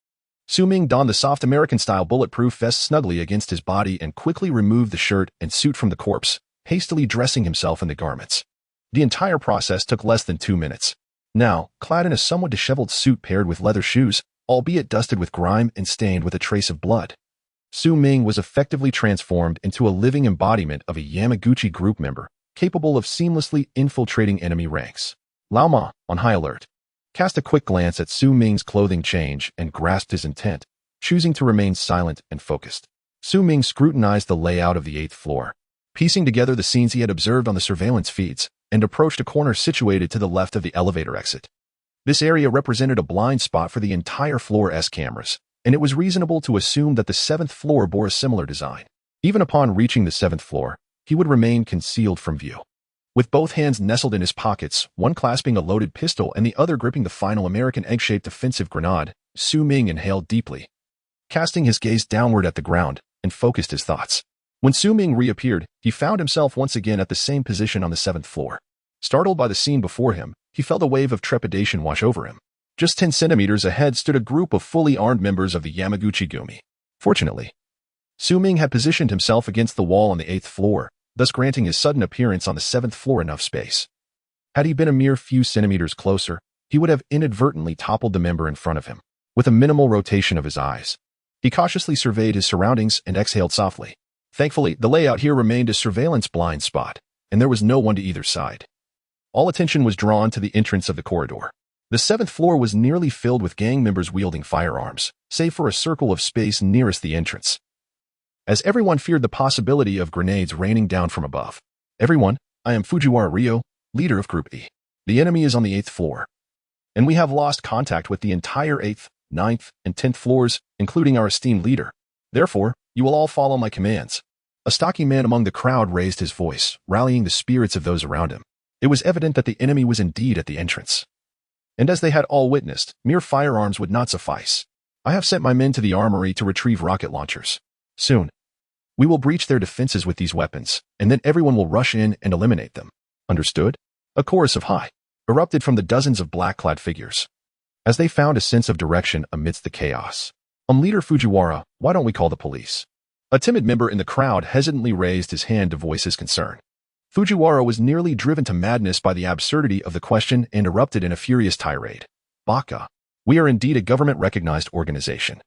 Su Ming donned the soft American-style bulletproof vest snugly against his body and quickly removed the shirt and suit from the corpse, hastily dressing himself in the garments. The entire process took less than 2 minutes. Now, clad in a somewhat disheveled suit paired with leather shoes, albeit dusted with grime and stained with a trace of blood, Su Ming was effectively transformed into a living embodiment of a Yamaguchi group member, capable of seamlessly infiltrating enemy ranks. Lao Ma, on high alert, cast a quick glance at Su Ming's clothing change and grasped his intent, choosing to remain silent and focused. Su Ming scrutinized the layout of the 8th floor, piecing together the scenes he had observed on the surveillance feeds, and approached a corner situated to the left of the elevator exit. This area represented a blind spot for the entire floor's cameras, and it was reasonable to assume that the 7th floor bore a similar design. Even upon reaching the 7th floor, he would remain concealed from view. With both hands nestled in his pockets, one clasping a loaded pistol and the other gripping the final American egg-shaped defensive grenade, Su Ming inhaled deeply, casting his gaze downward at the ground, and focused his thoughts. When Su Ming reappeared, he found himself once again at the same position on the 7th floor. Startled by the scene before him, he felt a wave of trepidation wash over him. Just 10 centimeters ahead stood a group of fully armed members of the Yamaguchi Gumi. Fortunately, Su Ming had positioned himself against the wall on the 8th floor, thus granting his sudden appearance on the 7th floor enough space. Had he been a mere few centimeters closer, he would have inadvertently toppled the member in front of him. With a minimal rotation of his eyes, he cautiously surveyed his surroundings and exhaled softly. Thankfully, the layout here remained a surveillance blind spot, and there was no one to either side. All attention was drawn to the entrance of the corridor. The 7th floor was nearly filled with gang members wielding firearms, save for a circle of space nearest the entrance, as everyone feared the possibility of grenades raining down from above. "Everyone, I am Fujiwara Ryo, leader of Group E. The enemy is on the 8th floor, and we have lost contact with the entire 8th, 9th, and 10th floors, including our esteemed leader. Therefore, you will all follow my commands." A stocky man among the crowd raised his voice, rallying the spirits of those around him. It was evident that the enemy was indeed at the entrance. And as they had all witnessed, mere firearms would not suffice. "I have sent my men to the armory to retrieve rocket launchers. Soon, we will breach their defenses with these weapons, and then everyone will rush in and eliminate them. Understood?" A chorus of "Hi" erupted from the dozens of black-clad figures, as they found a sense of direction amidst the chaos. Leader Fujiwara, why don't we call the police?" A timid member in the crowd hesitantly raised his hand to voice his concern. Fujiwara was nearly driven to madness by the absurdity of the question and erupted in a furious tirade. "Baka, we are indeed a government-recognized organization,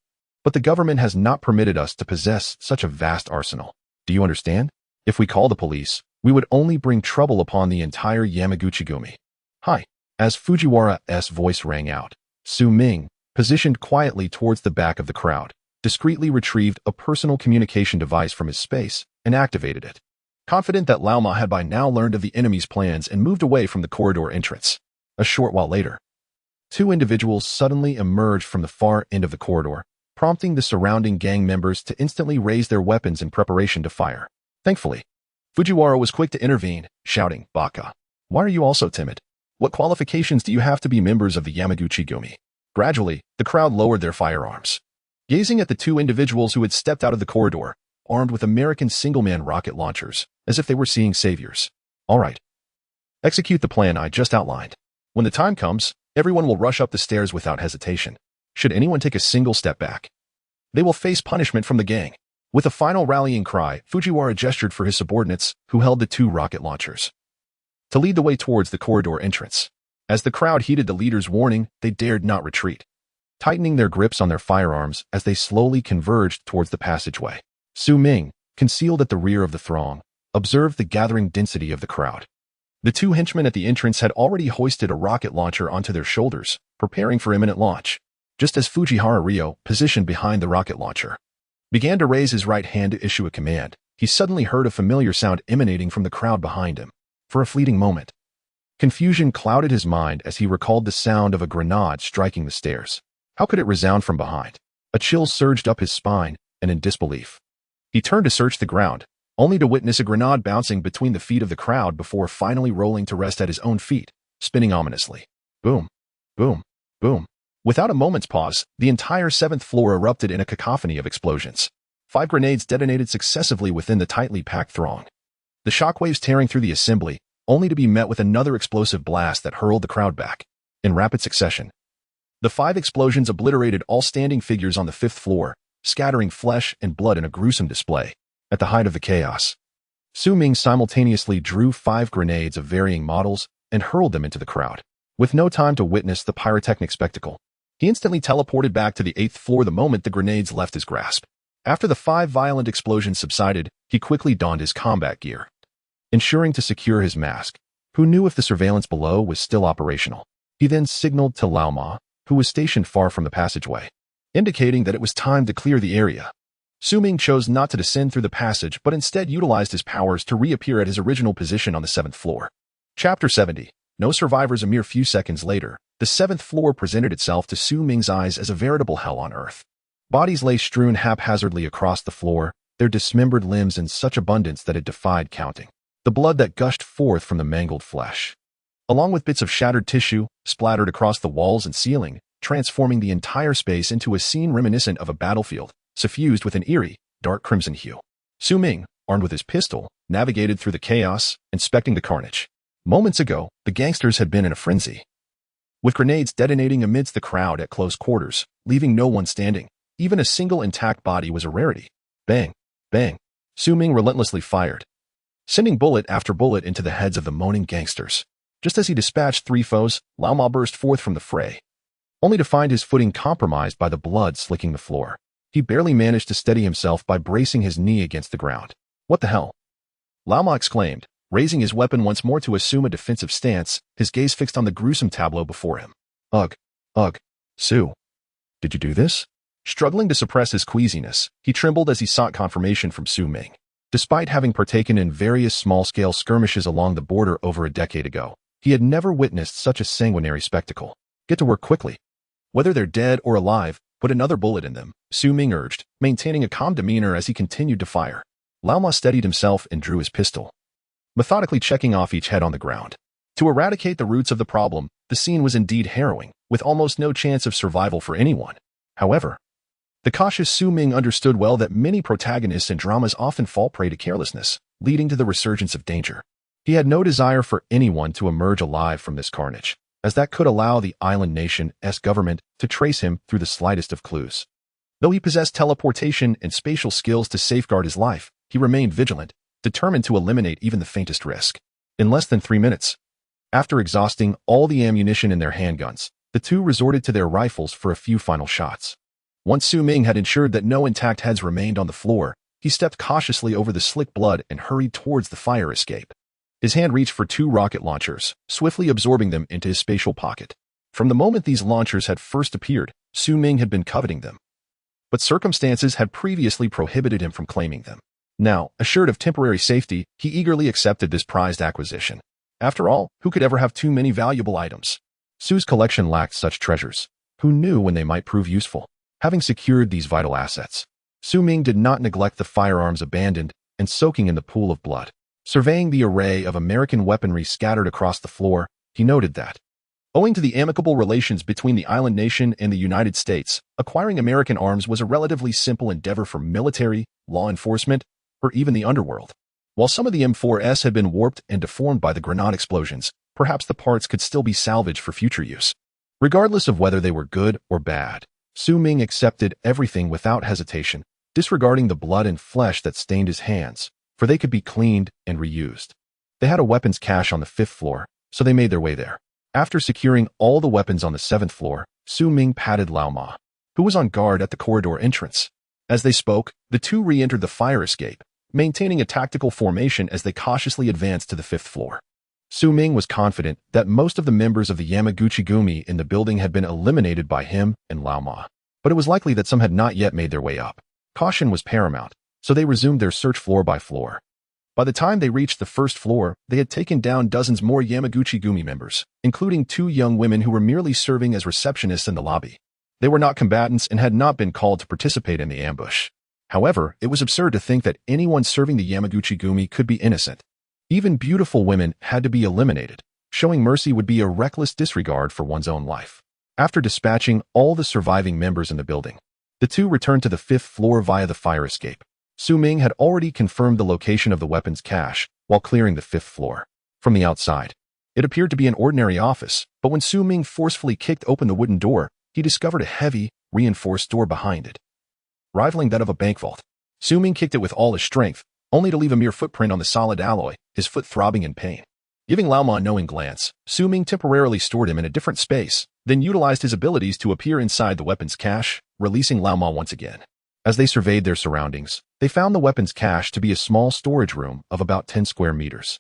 but the government has not permitted us to possess such a vast arsenal. Do you understand? If we call the police, we would only bring trouble upon the entire Yamaguchi Gumi." "Hi." As Fujiwara's voice rang out, Su Ming, positioned quietly towards the back of the crowd, discreetly retrieved a personal communication device from his space and activated it, confident that Lao Ma had by now learned of the enemy's plans and moved away from the corridor entrance. A short while later, 2 individuals suddenly emerged from the far end of the corridor, prompting the surrounding gang members to instantly raise their weapons in preparation to fire. Thankfully, Fujiwara was quick to intervene, shouting, "Baka, why are you also timid? What qualifications do you have to be members of the Yamaguchi Gumi?" Gradually, the crowd lowered their firearms, gazing at the 2 individuals who had stepped out of the corridor, armed with American single-man rocket launchers, as if they were seeing saviors. "All right. Execute the plan I just outlined. When the time comes, everyone will rush up the stairs without hesitation. Should anyone take a single step back, they will face punishment from the gang." With a final rallying cry, Fujiwara gestured for his subordinates, who held the 2 rocket launchers, to lead the way towards the corridor entrance. As the crowd heeded the leader's warning, they dared not retreat, tightening their grips on their firearms as they slowly converged towards the passageway. Su Ming, concealed at the rear of the throng, observed the gathering density of the crowd. The 2 henchmen at the entrance had already hoisted a rocket launcher onto their shoulders, preparing for imminent launch, just as Fujiwara Ryo positioned behind the rocket launcher. began to raise his right hand to issue a command, he suddenly heard a familiar sound emanating from the crowd behind him. For a fleeting moment, confusion clouded his mind as he recalled the sound of a grenade striking the stairs. How could it resound from behind? A chill surged up his spine, and in disbelief, he turned to search the ground, only to witness a grenade bouncing between the feet of the crowd before finally rolling to rest at his own feet, spinning ominously. Boom, boom, boom. Without a moment's pause, the entire 7th floor erupted in a cacophony of explosions. 5 grenades detonated successively within the tightly packed throng, the shockwaves tearing through the assembly, only to be met with another explosive blast that hurled the crowd back. In rapid succession, the 5 explosions obliterated all standing figures on the 5th floor, scattering flesh and blood in a gruesome display. At the height of the chaos, Ming simultaneously drew 5 grenades of varying models and hurled them into the crowd. With no time to witness the pyrotechnic spectacle, he instantly teleported back to the 8th floor the moment the grenades left his grasp. After the 5 violent explosions subsided, he quickly donned his combat gear, ensuring to secure his mask, who knew if the surveillance below was still operational. He then signaled to Lao Ma, who was stationed far from the passageway, indicating that it was time to clear the area. Ming chose not to descend through the passage but instead utilized his powers to reappear at his original position on the 7th floor. Chapter 70. No survivors. A mere few seconds later, the 7th floor presented itself to Ming's eyes as a veritable hell on earth. Bodies lay strewn haphazardly across the floor, their dismembered limbs in such abundance that it defied counting. The blood that gushed forth from the mangled flesh, along with bits of shattered tissue, splattered across the walls and ceiling, transforming the entire space into a scene reminiscent of a battlefield, suffused with an eerie, dark crimson hue. Ming, armed with his pistol, navigated through the chaos, inspecting the carnage. Moments ago, the gangsters had been in a frenzy, with grenades detonating amidst the crowd at close quarters, leaving no one standing. Even a single intact body was a rarity. Bang, bang. Ming relentlessly fired, sending bullet after bullet into the heads of the moaning gangsters. Just as he dispatched 3 foes, Lao Ma burst forth from the fray, only to find his footing compromised by the blood slicking the floor. He barely managed to steady himself by bracing his knee against the ground. What the hell? Lao Ma exclaimed, raising his weapon once more to assume a defensive stance, his gaze fixed on the gruesome tableau before him. Ugh. Su. Did you do this? Struggling to suppress his queasiness, he trembled as he sought confirmation from Ming. Despite having partaken in various small-scale skirmishes along the border over a decade ago, he had never witnessed such a sanguinary spectacle. Get to work quickly. Whether they're dead or alive, put another bullet in them, Ming urged, maintaining a calm demeanor as he continued to fire. Lao Ma steadied himself and drew his pistol, methodically checking off each head on the ground. To eradicate the roots of the problem, the scene was indeed harrowing, with almost no chance of survival for anyone. However, the cautious Ming understood well that many protagonists in dramas often fall prey to carelessness, leading to the resurgence of danger. He had no desire for anyone to emerge alive from this carnage, as that could allow the island nation's government to trace him through the slightest of clues. Though he possessed teleportation and spatial skills to safeguard his life, he remained vigilant, determined to eliminate even the faintest risk. In less than 3 minutes, after exhausting all the ammunition in their handguns, the two resorted to their rifles for a few final shots. Once Ming had ensured that no intact heads remained on the floor, he stepped cautiously over the slick blood and hurried towards the fire escape. His hand reached for 2 rocket launchers, swiftly absorbing them into his spatial pocket. From the moment these launchers had first appeared, Ming had been coveting them, but circumstances had previously prohibited him from claiming them. Now, assured of temporary safety, he eagerly accepted this prized acquisition. After all, who could ever have too many valuable items? Su's collection lacked such treasures. Who knew when they might prove useful? Having secured these vital assets, Ming did not neglect the firearms abandoned and soaking in the pool of blood. Surveying the array of American weaponry scattered across the floor, he noted that, owing to the amicable relations between the island nation and the United States, acquiring American arms was a relatively simple endeavor for military, law enforcement, or even the underworld. While some of the M4s had been warped and deformed by the grenade explosions, perhaps the parts could still be salvaged for future use. Regardless of whether they were good or bad, Ming accepted everything without hesitation, disregarding the blood and flesh that stained his hands, for they could be cleaned and reused. They had a weapons cache on the 5th floor, so they made their way there. After securing all the weapons on the 7th floor, Ming patted Lao Ma, who was on guard at the corridor entrance. As they spoke, the two re-entered the fire escape, maintaining a tactical formation as they cautiously advanced to the 5th floor. Ming was confident that most of the members of the Yamaguchi-gumi in the building had been eliminated by him and Lao Ma, but it was likely that some had not yet made their way up. Caution was paramount, so they resumed their search floor by floor. By the time they reached the first floor, they had taken down dozens more Yamaguchi-gumi members, including 2 young women who were merely serving as receptionists in the lobby. They were not combatants and had not been called to participate in the ambush. However, it was absurd to think that anyone serving the Yamaguchi-gumi could be innocent. Even beautiful women had to be eliminated. Showing mercy would be a reckless disregard for one's own life. After dispatching all the surviving members in the building, the 2 returned to the 5th floor via the fire escape. Ming had already confirmed the location of the weapons cache while clearing the 5th floor. From the outside, it appeared to be an ordinary office, but when Ming forcefully kicked open the wooden door, he discovered a heavy, reinforced door behind it, rivaling that of a bank vault. Ming kicked it with all his strength, only to leave a mere footprint on the solid alloy, his foot throbbing in pain. Giving Lao Ma a knowing glance, Ming temporarily stored him in a different space, then utilized his abilities to appear inside the weapons cache, releasing Lao Ma once again. As they surveyed their surroundings, they found the weapons cache to be a small storage room of about 10 square meters.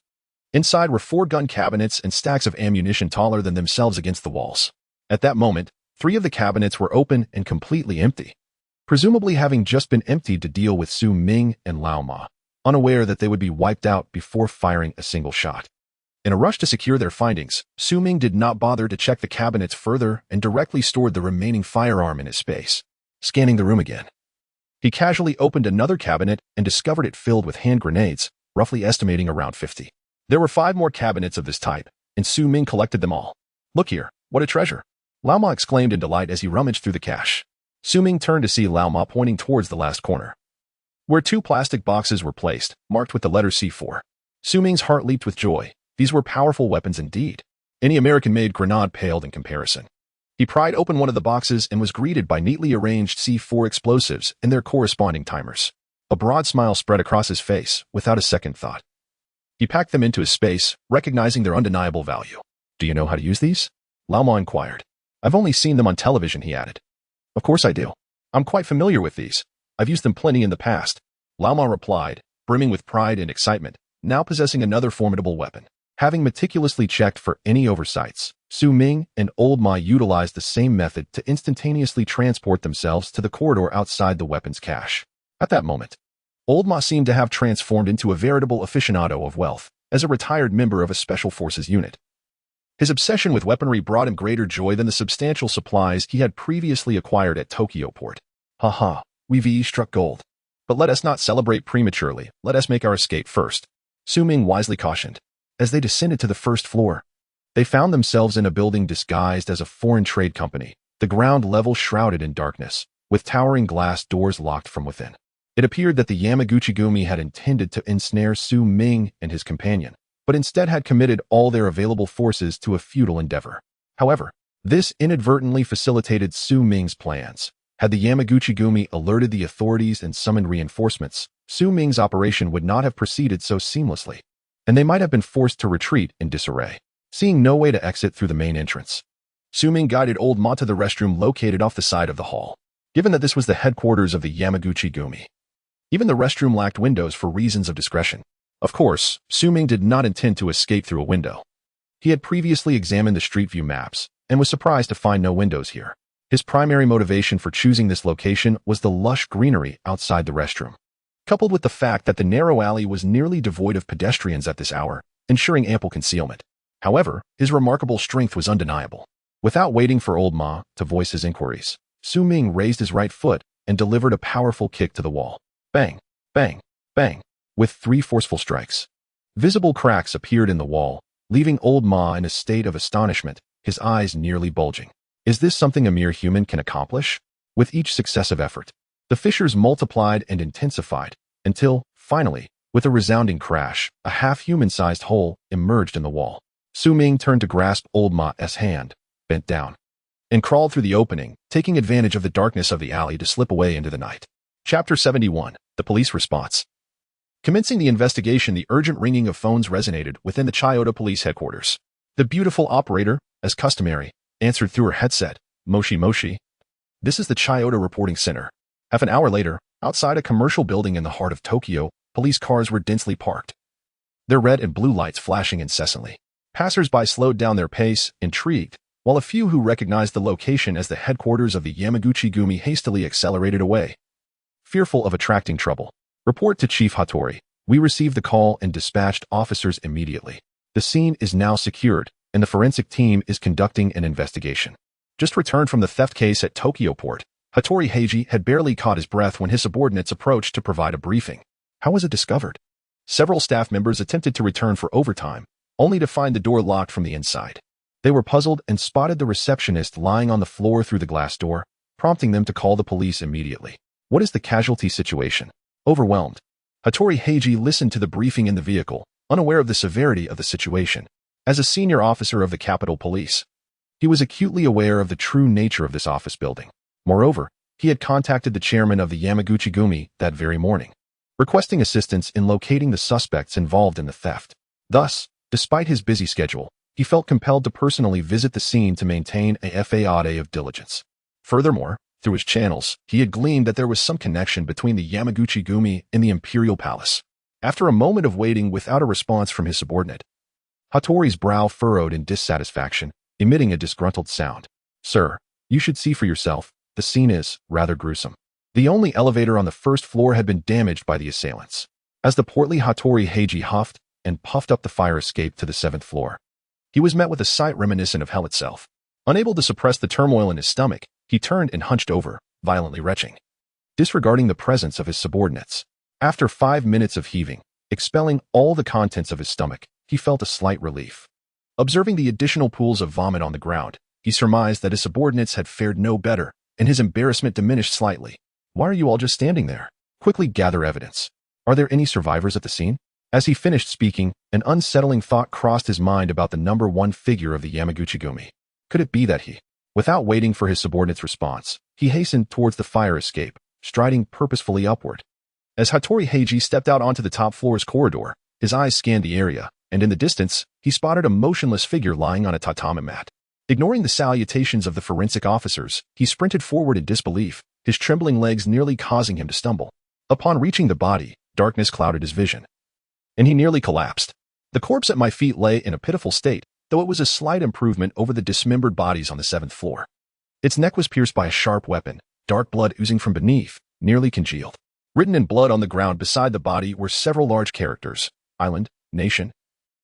Inside were 4 gun cabinets and stacks of ammunition taller than themselves against the walls. At that moment, 3 of the cabinets were open and completely empty, presumably having just been emptied to deal with Ming and Lao Ma, unaware that they would be wiped out before firing a single shot. In a rush to secure their findings, Ming did not bother to check the cabinets further and directly stored the remaining firearm in his space. Scanning the room again, he casually opened another cabinet and discovered it filled with hand grenades, roughly estimating around 50. There were 5 more cabinets of this type, and Ming collected them all. "Look here, what a treasure!" Lao Ma exclaimed in delight as he rummaged through the cache. Ming turned to see Lao Ma pointing towards the last corner, where 2 plastic boxes were placed, marked with the letter C4. Ming's heart leaped with joy. These were powerful weapons indeed. Any American-made grenade paled in comparison. He pried open one of the boxes and was greeted by neatly arranged C4 explosives and their corresponding timers. A broad smile spread across his face, without a second thought. He packed them into his space, recognizing their undeniable value. "Do you know how to use these?" Lao Ma inquired. "I've only seen them on television," he added. "Of course I do. I'm quite familiar with these. I've used them plenty in the past," Lao Ma replied, brimming with pride and excitement, now possessing another formidable weapon. Having meticulously checked for any oversights, Ming and Old Ma utilized the same method to instantaneously transport themselves to the corridor outside the weapons cache. At that moment, Old Ma seemed to have transformed into a veritable aficionado of wealth, as a retired member of a special forces unit. His obsession with weaponry brought him greater joy than the substantial supplies he had previously acquired at Tokyo port. "Ha, we've struck gold. But let us not celebrate prematurely, let us make our escape first," Ming wisely cautioned. As they descended to the first floor, they found themselves in a building disguised as a foreign trade company, the ground level shrouded in darkness, with towering glass doors locked from within. It appeared that the Yamaguchi-gumi had intended to ensnare Ming and his companion, but instead had committed all their available forces to a futile endeavor. However, this inadvertently facilitated Ming's plans. Had the Yamaguchi-gumi alerted the authorities and summoned reinforcements, Ming's operation would not have proceeded so seamlessly, and they might have been forced to retreat in disarray. Seeing no way to exit through the main entrance, Ming guided Old Ma to the restroom located off the side of the hall. Given that this was the headquarters of the Yamaguchi-gumi, even the restroom lacked windows for reasons of discretion. Of course, Ming did not intend to escape through a window. He had previously examined the street view maps and was surprised to find no windows here. His primary motivation for choosing this location was the lush greenery outside the restroom, coupled with the fact that the narrow alley was nearly devoid of pedestrians at this hour, ensuring ample concealment. However, his remarkable strength was undeniable. Without waiting for Old Ma to voice his inquiries, Ming raised his right foot and delivered a powerful kick to the wall. Bang, bang, bang, with 3 forceful strikes. Visible cracks appeared in the wall, leaving Old Ma in a state of astonishment, his eyes nearly bulging. Is this something a mere human can accomplish? With each successive effort, the fissures multiplied and intensified, until, finally, with a resounding crash, a half-human-sized hole emerged in the wall. Ming turned to grasp Old Ma's hand, bent down, and crawled through the opening, taking advantage of the darkness of the alley to slip away into the night. Chapter 71. The Police Response. Commencing the investigation, the urgent ringing of phones resonated within the Chiyoda Police Headquarters. The beautiful operator, as customary, answered through her headset. "Moshi Moshi. This is the Chiyoda Reporting Center." Half an hour later, outside a commercial building in the heart of Tokyo, police cars were densely parked, their red and blue lights flashing incessantly. Passers-by slowed down their pace, intrigued, while a few who recognized the location as the headquarters of the Yamaguchi-gumi hastily accelerated away. fearful of attracting trouble. Report to Chief Hattori. We received the call and dispatched officers immediately. The scene is now secured, and the forensic team is conducting an investigation. Just returned from the theft case at Tokyo Port, Hattori Heiji had barely caught his breath when his subordinates approached to provide a briefing. How was it discovered? Several staff members attempted to return for overtime, only to find the door locked from the inside. They were puzzled and spotted the receptionist lying on the floor through the glass door, prompting them to call the police immediately. What is the casualty situation? Overwhelmed. Hattori Heiji listened to the briefing in the vehicle, unaware of the severity of the situation. As a senior officer of the Capitol Police, he was acutely aware of the true nature of this office building. Moreover, he had contacted the chairman of the Yamaguchi-gumi that very morning, requesting assistance in locating the suspects involved in the theft. Thus, despite his busy schedule, he felt compelled to personally visit the scene to maintain a faade of diligence. Furthermore, through his channels, he had gleaned that there was some connection between the Yamaguchi-gumi and the Imperial Palace. After a moment of waiting without a response from his subordinate, Hattori's brow furrowed in dissatisfaction, emitting a disgruntled sound. Sir, you should see for yourself, the scene is rather gruesome. The only elevator on the first floor had been damaged by the assailants. As the portly Hattori Heiji huffed and puffed up the fire escape to the 7th floor, he was met with a sight reminiscent of hell itself. Unable to suppress the turmoil in his stomach, he turned and hunched over, violently retching, disregarding the presence of his subordinates. After 5 minutes of heaving, expelling all the contents of his stomach, he felt a slight relief. Observing the additional pools of vomit on the ground, he surmised that his subordinates had fared no better, and his embarrassment diminished slightly. Why are you all just standing there? Quickly gather evidence. Are there any survivors at the scene? As he finished speaking, an unsettling thought crossed his mind about the number 1 figure of the Yamaguchi-gumi. Could it be that he? Without waiting for his subordinate's response, he hastened towards the fire escape, striding purposefully upward. As Hattori Heiji stepped out onto the top floor's corridor, his eyes scanned the area, and in the distance, he spotted a motionless figure lying on a tatami mat. Ignoring the salutations of the forensic officers, he sprinted forward in disbelief, his trembling legs nearly causing him to stumble. Upon reaching the body, darkness clouded his vision, and he nearly collapsed. The corpse at my feet lay in a pitiful state, though it was a slight improvement over the dismembered bodies on the 7th floor. Its neck was pierced by a sharp weapon, dark blood oozing from beneath, nearly congealed. Written in blood on the ground beside the body were several large characters: island, nation,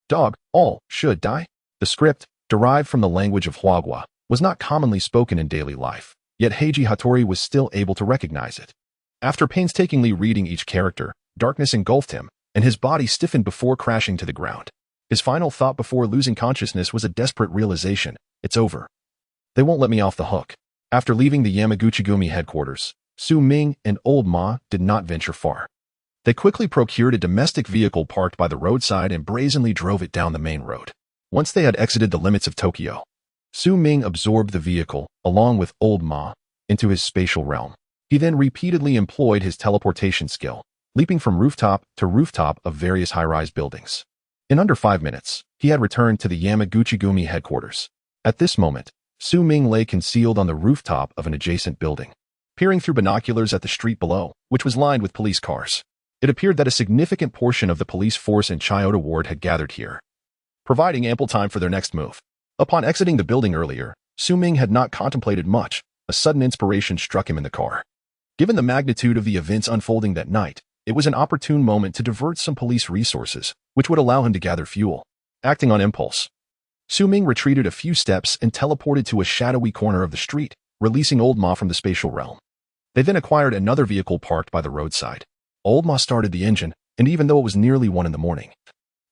dog, all should die. The script, derived from the language of Huagua, was not commonly spoken in daily life, yet Heiji Hattori was still able to recognize it. After painstakingly reading each character, darkness engulfed him, and his body stiffened before crashing to the ground. His final thought before losing consciousness was a desperate realization: it's over. They won't let me off the hook. After leaving the Yamaguchi-gumi headquarters, Su Ming and Old Ma did not venture far. They quickly procured a domestic vehicle parked by the roadside and brazenly drove it down the main road. Once they had exited the limits of Tokyo, Su Ming absorbed the vehicle, along with Old Ma, into his spatial realm. He then repeatedly employed his teleportation skill, leaping from rooftop to rooftop of various high-rise buildings. In under 5 minutes, he had returned to the Yamaguchi-gumi headquarters. At this moment, Su Ming lay concealed on the rooftop of an adjacent building, peering through binoculars at the street below, which was lined with police cars. It appeared that a significant portion of the police force in Chiyoda Ward had gathered here, providing ample time for their next move. Upon exiting the building earlier, Su Ming had not contemplated much. A sudden inspiration struck him in the car. Given the magnitude of the events unfolding that night, it was an opportune moment to divert some police resources, which would allow him to gather fuel. Acting on impulse, Su Ming retreated a few steps and teleported to a shadowy corner of the street, releasing Old Ma from the spatial realm. They then acquired another vehicle parked by the roadside. Old Ma started the engine, and even though it was nearly 1 in the morning,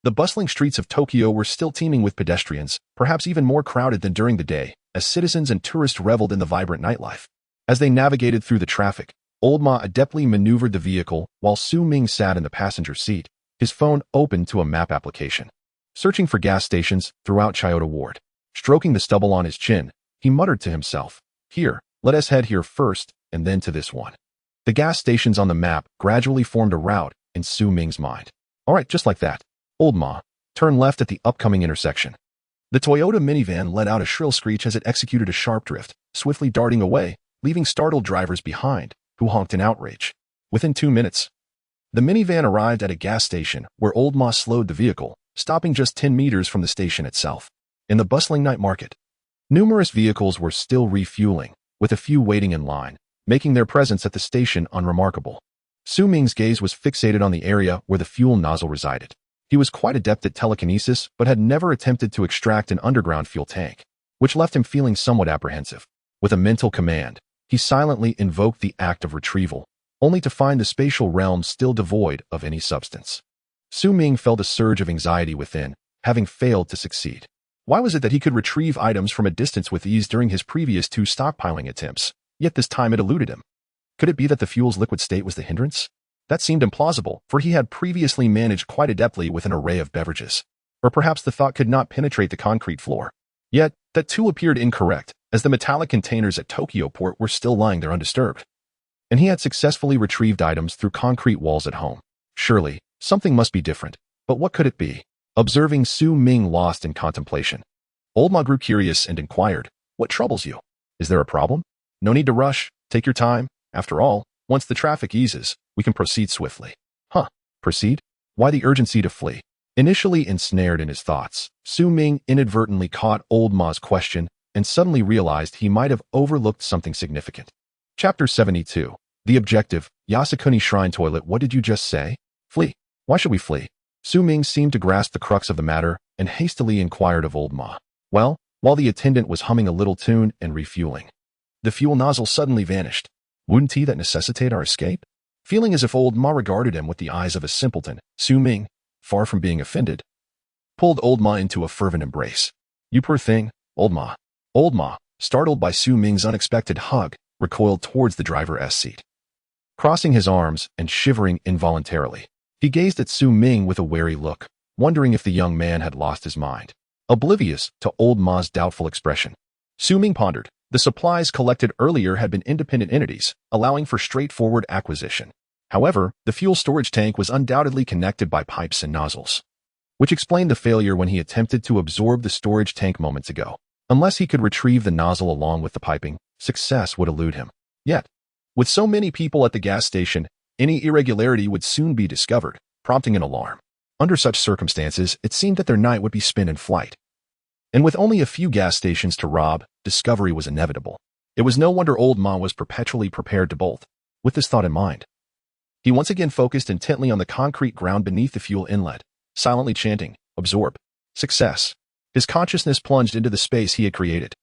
the bustling streets of Tokyo were still teeming with pedestrians, perhaps even more crowded than during the day, as citizens and tourists reveled in the vibrant nightlife. As they navigated through the traffic, Old Ma adeptly maneuvered the vehicle while Su Ming sat in the passenger seat, his phone open to a map application. Searching for gas stations throughout Chiyoda Ward, stroking the stubble on his chin, he muttered to himself, "Here, let us head here first, and then to this one." The gas stations on the map gradually formed a route in Su Ming's mind. All right, just like that. Old Ma, turn left at the upcoming intersection. The Toyota minivan let out a shrill screech as it executed a sharp drift, swiftly darting away, leaving startled drivers behind, who honked in outrage. Within 2 minutes, the minivan arrived at a gas station where Old Ma slowed the vehicle, stopping just 10 meters from the station itself. In the bustling night market, numerous vehicles were still refueling, with a few waiting in line, making their presence at the station unremarkable. Su Ming's gaze was fixated on the area where the fuel nozzle resided. He was quite adept at telekinesis, but had never attempted to extract an underground fuel tank, which left him feeling somewhat apprehensive. With a mental command, he silently invoked the act of retrieval, only to find the spatial realm still devoid of any substance. Su Ming felt a surge of anxiety within, having failed to succeed. Why was it that he could retrieve items from a distance with ease during his previous 2 stockpiling attempts, yet this time it eluded him? Could it be that the fuel's liquid state was the hindrance? That seemed implausible, for he had previously managed quite adeptly with an array of beverages. Or perhaps the thought could not penetrate the concrete floor. Yet, that too appeared incorrect, as the metallic containers at Tokyo Port were still lying there undisturbed. And he had successfully retrieved items through concrete walls at home. Surely, something must be different. But what could it be? Observing Su Ming lost in contemplation, Old Ma grew curious and inquired, "What troubles you? Is there a problem? No need to rush. Take your time. After all, once the traffic eases, we can proceed swiftly." Huh? Proceed? Why the urgency to flee? Initially ensnared in his thoughts, Su Ming inadvertently caught Old Ma's question and suddenly realized he might have overlooked something significant. Chapter 72. The objective, Yasukuni Shrine Toilet. What did you just say? Flee. Why should we flee? Su Ming seemed to grasp the crux of the matter and hastily inquired of Old Ma. Well, while the attendant was humming a little tune and refueling, the fuel nozzle suddenly vanished. Wouldn't he that necessitate our escape? Feeling as if Old Ma regarded him with the eyes of a simpleton, Su Ming, far from being offended, pulled Old Ma into a fervent embrace. "You poor thing, Old Ma." Old Ma, startled by Su Ming's unexpected hug, recoiled towards the driver's seat. Crossing his arms and shivering involuntarily, he gazed at Su Ming with a wary look, wondering if the young man had lost his mind. Oblivious to Old Ma's doubtful expression, Su Ming pondered. The supplies collected earlier had been independent entities, allowing for straightforward acquisition. However, the fuel storage tank was undoubtedly connected by pipes and nozzles, which explained the failure when he attempted to absorb the storage tank moments ago. Unless he could retrieve the nozzle along with the piping, success would elude him. Yet, with so many people at the gas station, any irregularity would soon be discovered, prompting an alarm. Under such circumstances, it seemed that their night would be spent in flight. And with only a few gas stations to rob, discovery was inevitable. It was no wonder Old Ma was perpetually prepared to bolt. With this thought in mind, he once again focused intently on the concrete ground beneath the fuel inlet, silently chanting, "Absorb. Success." His consciousness plunged into the space he had created,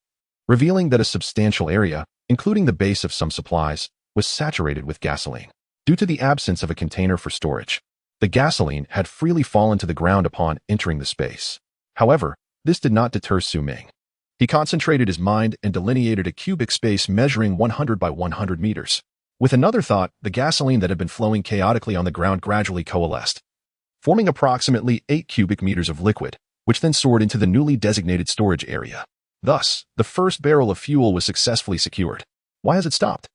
revealing that a substantial area, including the base of some supplies, was saturated with gasoline. Due to the absence of a container for storage, the gasoline had freely fallen to the ground upon entering the space. However, this did not deter Su Ming. He concentrated his mind and delineated a cubic space measuring 100 by 100 meters. With another thought, the gasoline that had been flowing chaotically on the ground gradually coalesced, forming approximately 8 cubic meters of liquid, which then soared into the newly designated storage area. Thus, the first barrel of fuel was successfully secured. Why has it stopped?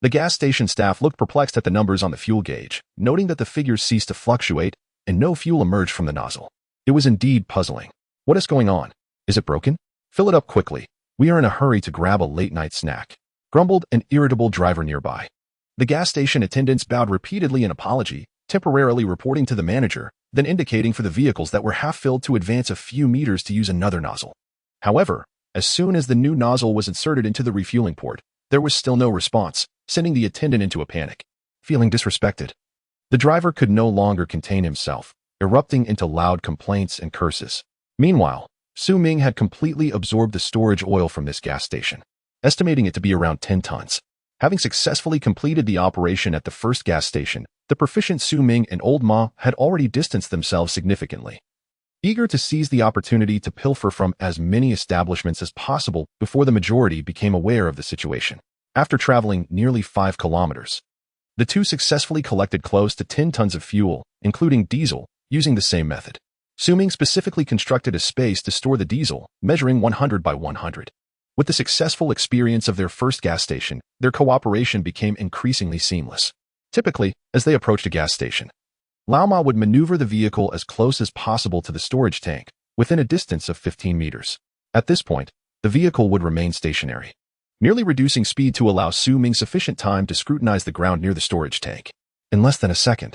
The gas station staff looked perplexed at the numbers on the fuel gauge, noting that the figures ceased to fluctuate and no fuel emerged from the nozzle. It was indeed puzzling. What is going on? Is it broken? Fill it up quickly. We are in a hurry to grab a late-night snack, grumbled an irritable driver nearby. The gas station attendants bowed repeatedly in apology, temporarily reporting to the manager, then indicating for the vehicles that were half-filled to advance a few meters to use another nozzle. However, as soon as the new nozzle was inserted into the refueling port, there was still no response, sending the attendant into a panic. Feeling disrespected, the driver could no longer contain himself, erupting into loud complaints and curses. Meanwhile, Su Ming had completely absorbed the storage oil from this gas station, estimating it to be around 10 tons. Having successfully completed the operation at the first gas station, the proficient Su Ming and Old Ma had already distanced themselves significantly, eager to seize the opportunity to pilfer from as many establishments as possible before the majority became aware of the situation. After traveling nearly 5 kilometers, the two successfully collected close to 10 tons of fuel, including diesel, using the same method. Su Ming specifically constructed a space to store the diesel, measuring 100 by 100. With the successful experience of their first gas station, their cooperation became increasingly seamless. Typically, as they approached a gas station, Lao Ma would maneuver the vehicle as close as possible to the storage tank, within a distance of 15 meters. At this point, the vehicle would remain stationary, merely reducing speed to allow Su Ming sufficient time to scrutinize the ground near the storage tank. In less than a second,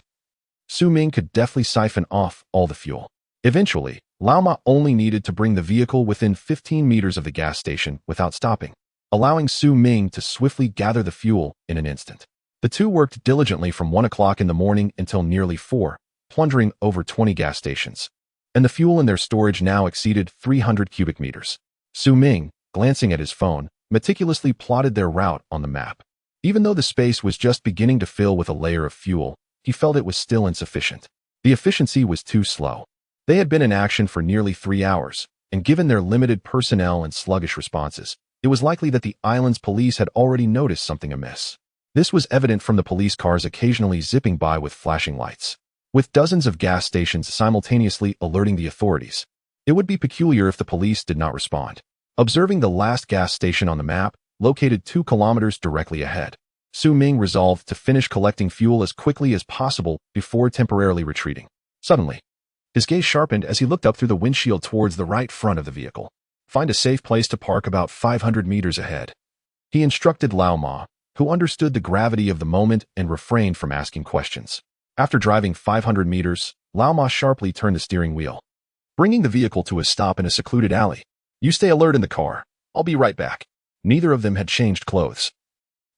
Su Ming could deftly siphon off all the fuel. Eventually, Lao Ma only needed to bring the vehicle within 15 meters of the gas station without stopping. allowing Su Ming to swiftly gather the fuel in an instant. The two worked diligently from 1 o'clock in the morning until nearly 4, plundering over 20 gas stations. And the fuel in their storage now exceeded 300 cubic meters. Su Ming, glancing at his phone, meticulously plotted their route on the map. Even though the space was just beginning to fill with a layer of fuel, he felt it was still insufficient. The efficiency was too slow. They had been in action for nearly 3 hours, and given their limited personnel and sluggish responses, it was likely that the island's police had already noticed something amiss. This was evident from the police cars occasionally zipping by with flashing lights, with dozens of gas stations simultaneously alerting the authorities. It would be peculiar if the police did not respond. Observing the last gas station on the map, located 2 kilometers directly ahead, Su Ming resolved to finish collecting fuel as quickly as possible before temporarily retreating. Suddenly, his gaze sharpened as he looked up through the windshield towards the right front of the vehicle. Find a safe place to park about 500 meters ahead. He instructed Lao Ma, who understood the gravity of the moment and refrained from asking questions. After driving 500 meters, Lao Ma sharply turned the steering wheel, bringing the vehicle to a stop in a secluded alley. You stay alert in the car. I'll be right back. Neither of them had changed clothes.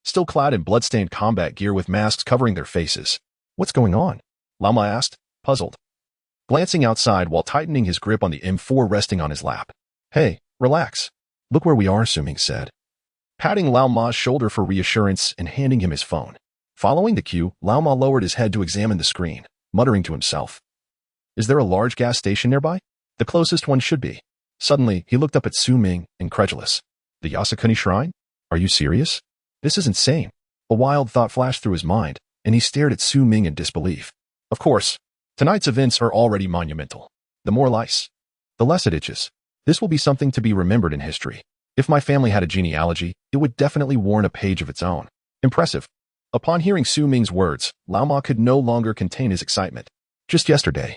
Still clad in blood-stained combat gear with masks covering their faces. What's going on? Lao Ma asked, puzzled, glancing outside while tightening his grip on the M4 resting on his lap. Hey, relax. Look where we are, Su Ming said, patting Lao Ma's shoulder for reassurance and handing him his phone. Following the cue, Lao Ma lowered his head to examine the screen, muttering to himself. Is there a large gas station nearby? The closest one should be. Suddenly, he looked up at Su Ming, incredulous. The Yasukuni Shrine? Are you serious? This is insane. A wild thought flashed through his mind, and he stared at Su Ming in disbelief. Of course, tonight's events are already monumental. The more lice, the less it itches. This will be something to be remembered in history. If my family had a genealogy, it would definitely warrant a page of its own. Impressive. Upon hearing Su Ming's words, Lao Ma could no longer contain his excitement. Just yesterday,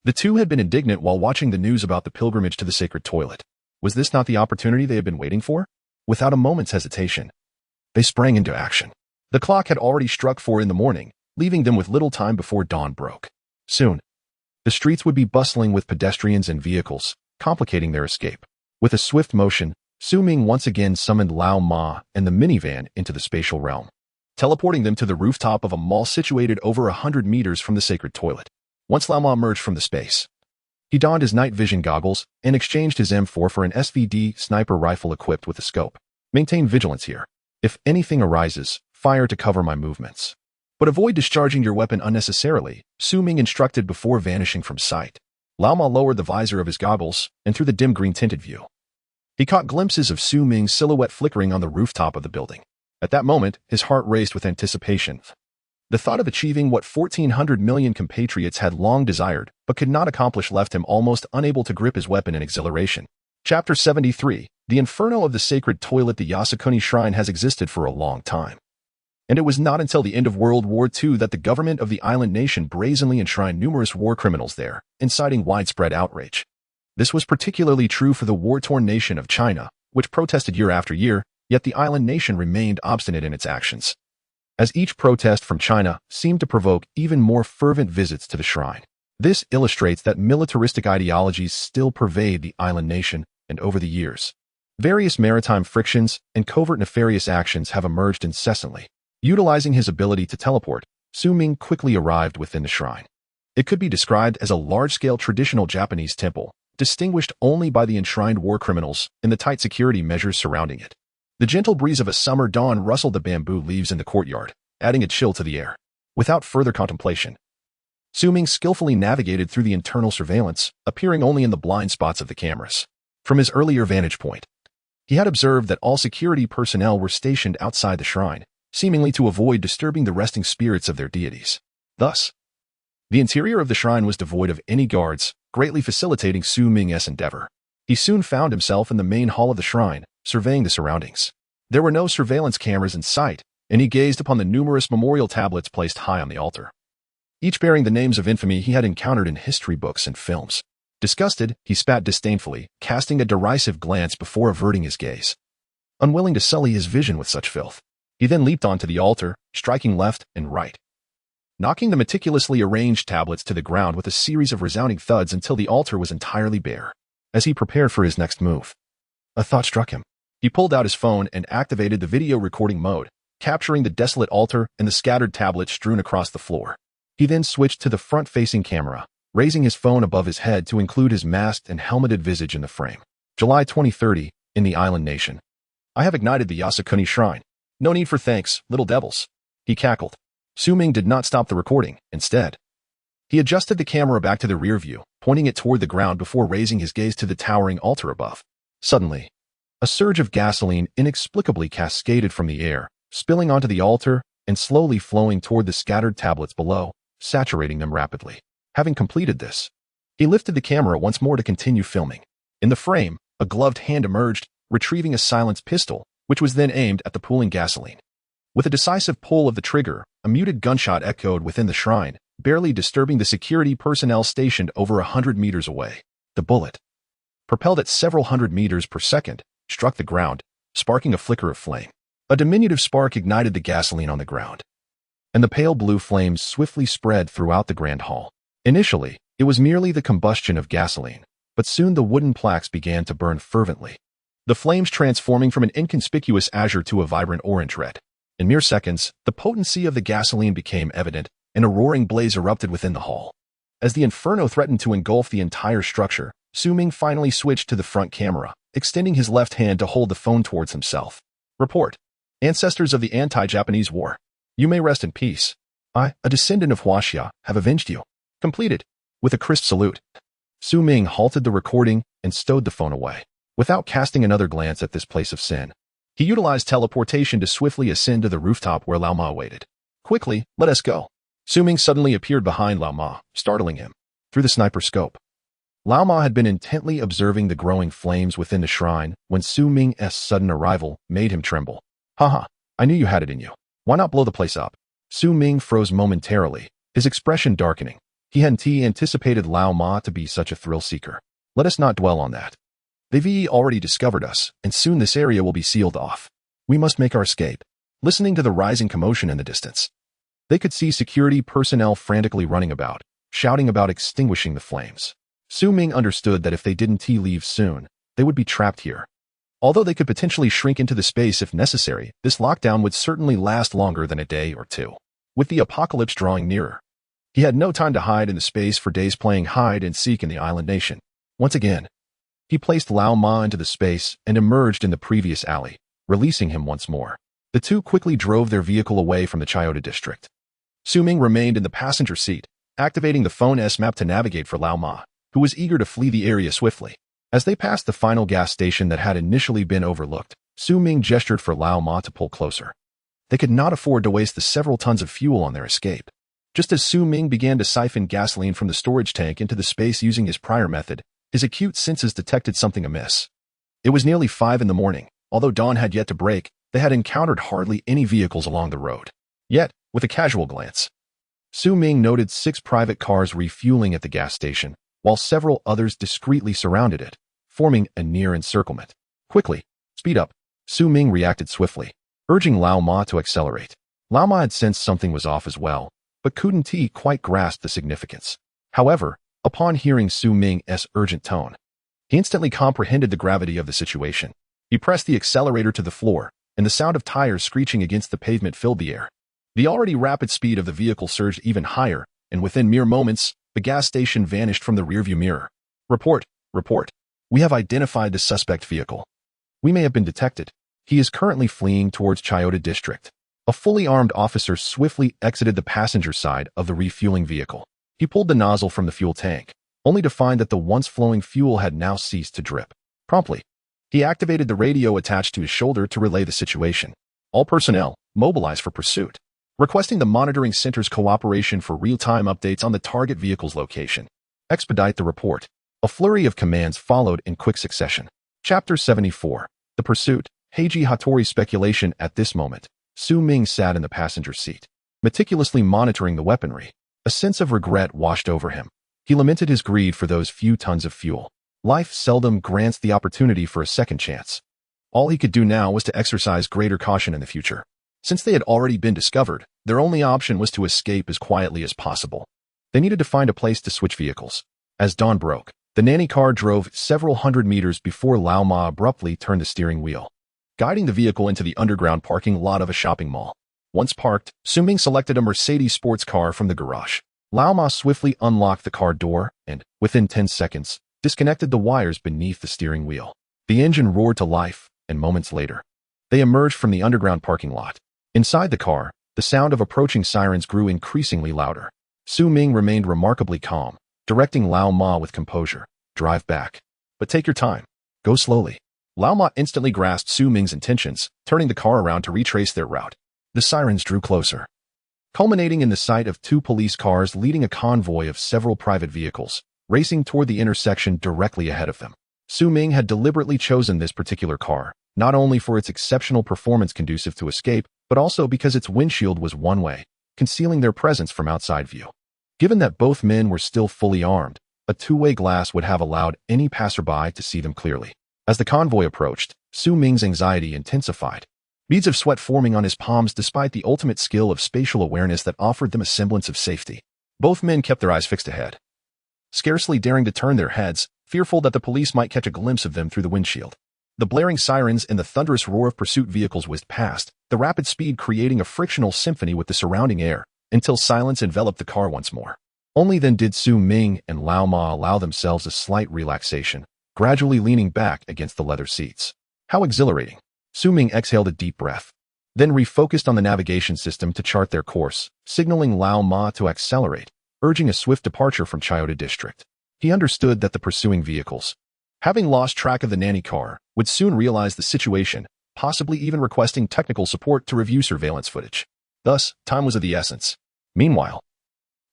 the two had been indignant while watching the news about the pilgrimage to the sacred toilet. Was this not the opportunity they had been waiting for? Without a moment's hesitation, they sprang into action. The clock had already struck 4 in the morning, leaving them with little time before dawn broke. Soon, the streets would be bustling with pedestrians and vehicles, complicating their escape. With a swift motion, Su Ming once again summoned Lao Ma and the minivan into the spatial realm, teleporting them to the rooftop of a mall situated over 100 meters from the sacred toilet. Once Lao Ma emerged from the space, he donned his night vision goggles and exchanged his M4 for an SVD sniper rifle equipped with a scope. Maintain vigilance here. If anything arises, fire to cover my movements. But avoid discharging your weapon unnecessarily, Su Ming instructed before vanishing from sight. Lao Ma lowered the visor of his goggles, and through the dim green-tinted view, he caught glimpses of Su Ming's silhouette flickering on the rooftop of the building. At that moment, his heart raced with anticipation. The thought of achieving what 1,400 million compatriots had long desired but could not accomplish left him almost unable to grip his weapon in exhilaration. Chapter 73. The Inferno of the Sacred Toilet. The Yasukuni Shrine has existed for a long time, and it was not until the end of World War II that the government of the island nation brazenly enshrined numerous war criminals there, inciting widespread outrage. This was particularly true for the war-torn nation of China, which protested year after year, yet the island nation remained obstinate in its actions, as each protest from China seemed to provoke even more fervent visits to the shrine. This illustrates that militaristic ideologies still pervade the island nation, and over the years, various maritime frictions and covert nefarious actions have emerged incessantly. Utilizing his ability to teleport, Su Ming quickly arrived within the shrine. It could be described as a large-scale traditional Japanese temple, distinguished only by the enshrined war criminals and the tight security measures surrounding it. The gentle breeze of a summer dawn rustled the bamboo leaves in the courtyard, adding a chill to the air. Without further contemplation, Su Ming skillfully navigated through the internal surveillance, appearing only in the blind spots of the cameras. From his earlier vantage point, he had observed that all security personnel were stationed outside the shrine, seemingly to avoid disturbing the resting spirits of their deities. Thus, the interior of the shrine was devoid of any guards, greatly facilitating Su Ming's endeavor. He soon found himself in the main hall of the shrine, surveying the surroundings. There were no surveillance cameras in sight, and he gazed upon the numerous memorial tablets placed high on the altar, each bearing the names of infamy he had encountered in history books and films. Disgusted, he spat disdainfully, casting a derisive glance before averting his gaze. Unwilling to sully his vision with such filth, he then leaped onto the altar, striking left and right, knocking the meticulously arranged tablets to the ground with a series of resounding thuds until the altar was entirely bare. As he prepared for his next move, a thought struck him. He pulled out his phone and activated the video recording mode, capturing the desolate altar and the scattered tablets strewn across the floor. He then switched to the front-facing camera, raising his phone above his head to include his masked and helmeted visage in the frame. July 2030, in the island nation. I have ignited the Yasukuni shrine. No need for thanks, little devils. He cackled. Ming did not stop the recording. Instead, he adjusted the camera back to the rear view, pointing it toward the ground before raising his gaze to the towering altar above. Suddenly, a surge of gasoline inexplicably cascaded from the air, spilling onto the altar and slowly flowing toward the scattered tablets below, saturating them rapidly. Having completed this, he lifted the camera once more to continue filming. In the frame, a gloved hand emerged, retrieving a silenced pistol, which was then aimed at the pooling gasoline. With a decisive pull of the trigger, a muted gunshot echoed within the shrine, barely disturbing the security personnel stationed over 100 meters away. The bullet, propelled at several hundred meters per second, struck the ground, sparking a flicker of flame. A diminutive spark ignited the gasoline on the ground, and the pale blue flames swiftly spread throughout the grand hall. Initially, it was merely the combustion of gasoline, but soon the wooden plaques began to burn fervently, the flames transforming from an inconspicuous azure to a vibrant orange red. In mere seconds, the potency of the gasoline became evident, and a roaring blaze erupted within the hall. As the inferno threatened to engulf the entire structure, Ming finally switched to the front camera, extending his left hand to hold the phone towards himself. Report. Ancestors of the anti-Japanese war. You may rest in peace. I, a descendant of Huaxia, have avenged you. Completed. With a crisp salute, Ming halted the recording and stowed the phone away. Without casting another glance at this place of sin, he utilized teleportation to swiftly ascend to the rooftop where Lao Ma waited. Quickly, let us go. Ming suddenly appeared behind Lao Ma, startling him. Through the sniper scope, Lao Ma had been intently observing the growing flames within the shrine when Ming's sudden arrival made him tremble. Haha, I knew you had it in you. Why not blow the place up? Ming froze momentarily, his expression darkening. He hadn't anticipated Lao Ma to be such a thrill-seeker. Let us not dwell on that. They've already discovered us, and soon this area will be sealed off. We must make our escape. Listening to the rising commotion in the distance, they could see security personnel frantically running about, shouting about extinguishing the flames. Ming understood that if they didn't leave soon, they would be trapped here. Although they could potentially shrink into the space if necessary, this lockdown would certainly last longer than a day or two. With the apocalypse drawing nearer, he had no time to hide in the space for days playing hide and seek in the island nation. Once again, he placed Lao Ma into the space and emerged in the previous alley, releasing him once more. The two quickly drove their vehicle away from the Chiyoda district. Ming remained in the passenger seat, activating the phone's map to navigate for Lao Ma, who was eager to flee the area swiftly. As they passed the final gas station that had initially been overlooked, Ming gestured for Lao Ma to pull closer. They could not afford to waste the several tons of fuel on their escape. Just as Ming began to siphon gasoline from the storage tank into the space using his prior method, his acute senses detected something amiss. It was nearly 5 in the morning. Although dawn had yet to break, they had encountered hardly any vehicles along the road. Yet, with a casual glance, Ming noted 6 private cars refueling at the gas station, while several others discreetly surrounded it, forming a near encirclement. Quickly, speed up. Ming reacted swiftly, urging Lao Ma to accelerate. Lao Ma had sensed something was off as well, but couldn't quite grasp the significance. However, upon hearing Ming's urgent tone, he instantly comprehended the gravity of the situation. He pressed the accelerator to the floor, and the sound of tires screeching against the pavement filled the air. The already rapid speed of the vehicle surged even higher, and within mere moments, the gas station vanished from the rearview mirror. Report. We have identified the suspect vehicle. We may have been detected. He is currently fleeing towards Chiyoda district. A fully armed officer swiftly exited the passenger side of the refueling vehicle. He pulled the nozzle from the fuel tank, only to find that the once flowing fuel had now ceased to drip. Promptly, he activated the radio attached to his shoulder to relay the situation. All personnel, mobilize for pursuit. Requesting the monitoring center's cooperation for real-time updates on the target vehicle's location. Expedite the report. A flurry of commands followed in quick succession. Chapter 74. The Pursuit. Heiji Hattori's speculation. At this moment, Ming sat in the passenger seat, meticulously monitoring the weaponry. A sense of regret washed over him. He lamented his greed for those few tons of fuel. Life seldom grants the opportunity for a second chance. All he could do now was to exercise greater caution in the future. Since they had already been discovered, their only option was to escape as quietly as possible. They needed to find a place to switch vehicles. As dawn broke, the nanny car drove several hundred meters before Lao Ma abruptly turned the steering wheel. guiding the vehicle into the underground parking lot of a shopping mall. Once parked, Ming selected a Mercedes sports car from the garage. Lao Ma swiftly unlocked the car door and, within 10 seconds, disconnected the wires beneath the steering wheel. The engine roared to life, and moments later, they emerged from the underground parking lot. Inside the car, the sound of approaching sirens grew increasingly louder. Ming remained remarkably calm, directing Lao Ma with composure. Drive back. But take your time. Go slowly. Lao Ma instantly grasped Ming's intentions, turning the car around to retrace their route. The sirens drew closer, culminating in the sight of 2 police cars leading a convoy of several private vehicles, racing toward the intersection directly ahead of them. Ming had deliberately chosen this particular car, not only for its exceptional performance conducive to escape, but also because its windshield was one-way, concealing their presence from outside view. Given that both men were still fully armed, a two-way glass would have allowed any passerby to see them clearly. As the convoy approached, Ming's anxiety intensified, beads of sweat forming on his palms despite the ultimate skill of spatial awareness that offered them a semblance of safety. Both men kept their eyes fixed ahead, scarcely daring to turn their heads, fearful that the police might catch a glimpse of them through the windshield. The blaring sirens and the thunderous roar of pursuit vehicles whizzed past, the rapid speed creating a frictional symphony with the surrounding air, until silence enveloped the car once more. Only then did Ming and Lao Ma allow themselves a slight relaxation, gradually leaning back against the leather seats. How exhilarating! Ming exhaled a deep breath, then refocused on the navigation system to chart their course, signaling Lao Ma to accelerate, urging a swift departure from Chiyoda District. He understood that the pursuing vehicles, having lost track of the nanny car, would soon realize the situation, possibly even requesting technical support to review surveillance footage. Thus, time was of the essence. Meanwhile,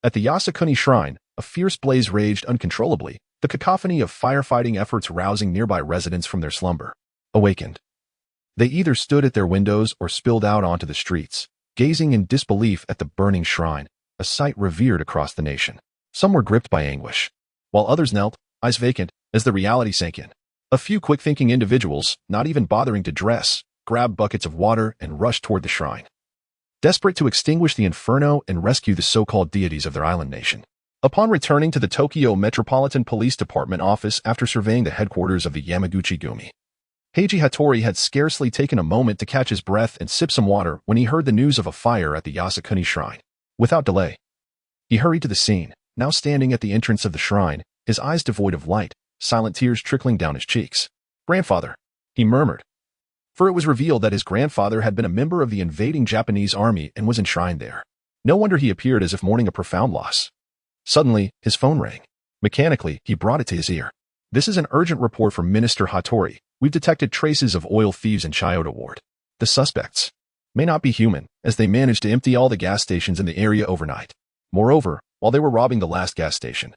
at the Yasukuni Shrine, a fierce blaze raged uncontrollably, the cacophony of firefighting efforts rousing nearby residents from their slumber. Awakened, they either stood at their windows or spilled out onto the streets, gazing in disbelief at the burning shrine, a sight revered across the nation. Some were gripped by anguish, while others knelt, eyes vacant, as the reality sank in. A few quick-thinking individuals, not even bothering to dress, grabbed buckets of water and rushed toward the shrine, desperate to extinguish the inferno and rescue the so-called deities of their island nation. Upon returning to the Tokyo Metropolitan Police Department office after surveying the headquarters of the Yamaguchi-gumi, Heiji Hattori had scarcely taken a moment to catch his breath and sip some water when he heard the news of a fire at the Yasukuni Shrine. Without delay, he hurried to the scene, now standing at the entrance of the shrine, his eyes devoid of light, silent tears trickling down his cheeks. "Grandfather," he murmured, for it was revealed that his grandfather had been a member of the invading Japanese army and was enshrined there. No wonder he appeared as if mourning a profound loss. Suddenly, his phone rang. Mechanically, he brought it to his ear. "This is an urgent report from Minister Hattori. We've detected traces of oil thieves in Chiyoda Ward. The suspects may not be human, as they managed to empty all the gas stations in the area overnight. Moreover, while they were robbing the last gas station,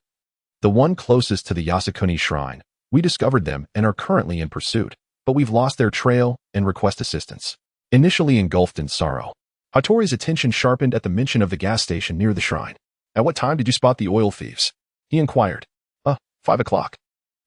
the one closest to the Yasukuni Shrine, we discovered them and are currently in pursuit, but we've lost their trail and request assistance." Initially engulfed in sorrow, Hattori's attention sharpened at the mention of the gas station near the shrine. "At what time did you spot the oil thieves?" he inquired. 5 o'clock.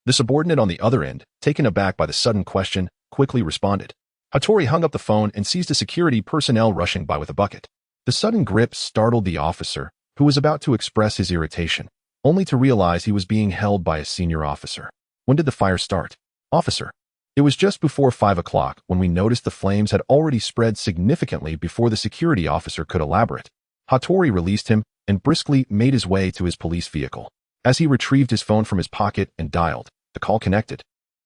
The subordinate on the other end, taken aback by the sudden question, quickly responded. Hattori hung up the phone and seized a security personnel rushing by with a bucket. The sudden grip startled the officer, who was about to express his irritation, only to realize he was being held by a senior officer. "When did the fire start?" "Officer, it was just before 5 o'clock when we noticed the flames had already spread significantly before the security officer could elaborate." Hattori released him and briskly made his way to his police vehicle. As he retrieved his phone from his pocket and dialed, the call connected,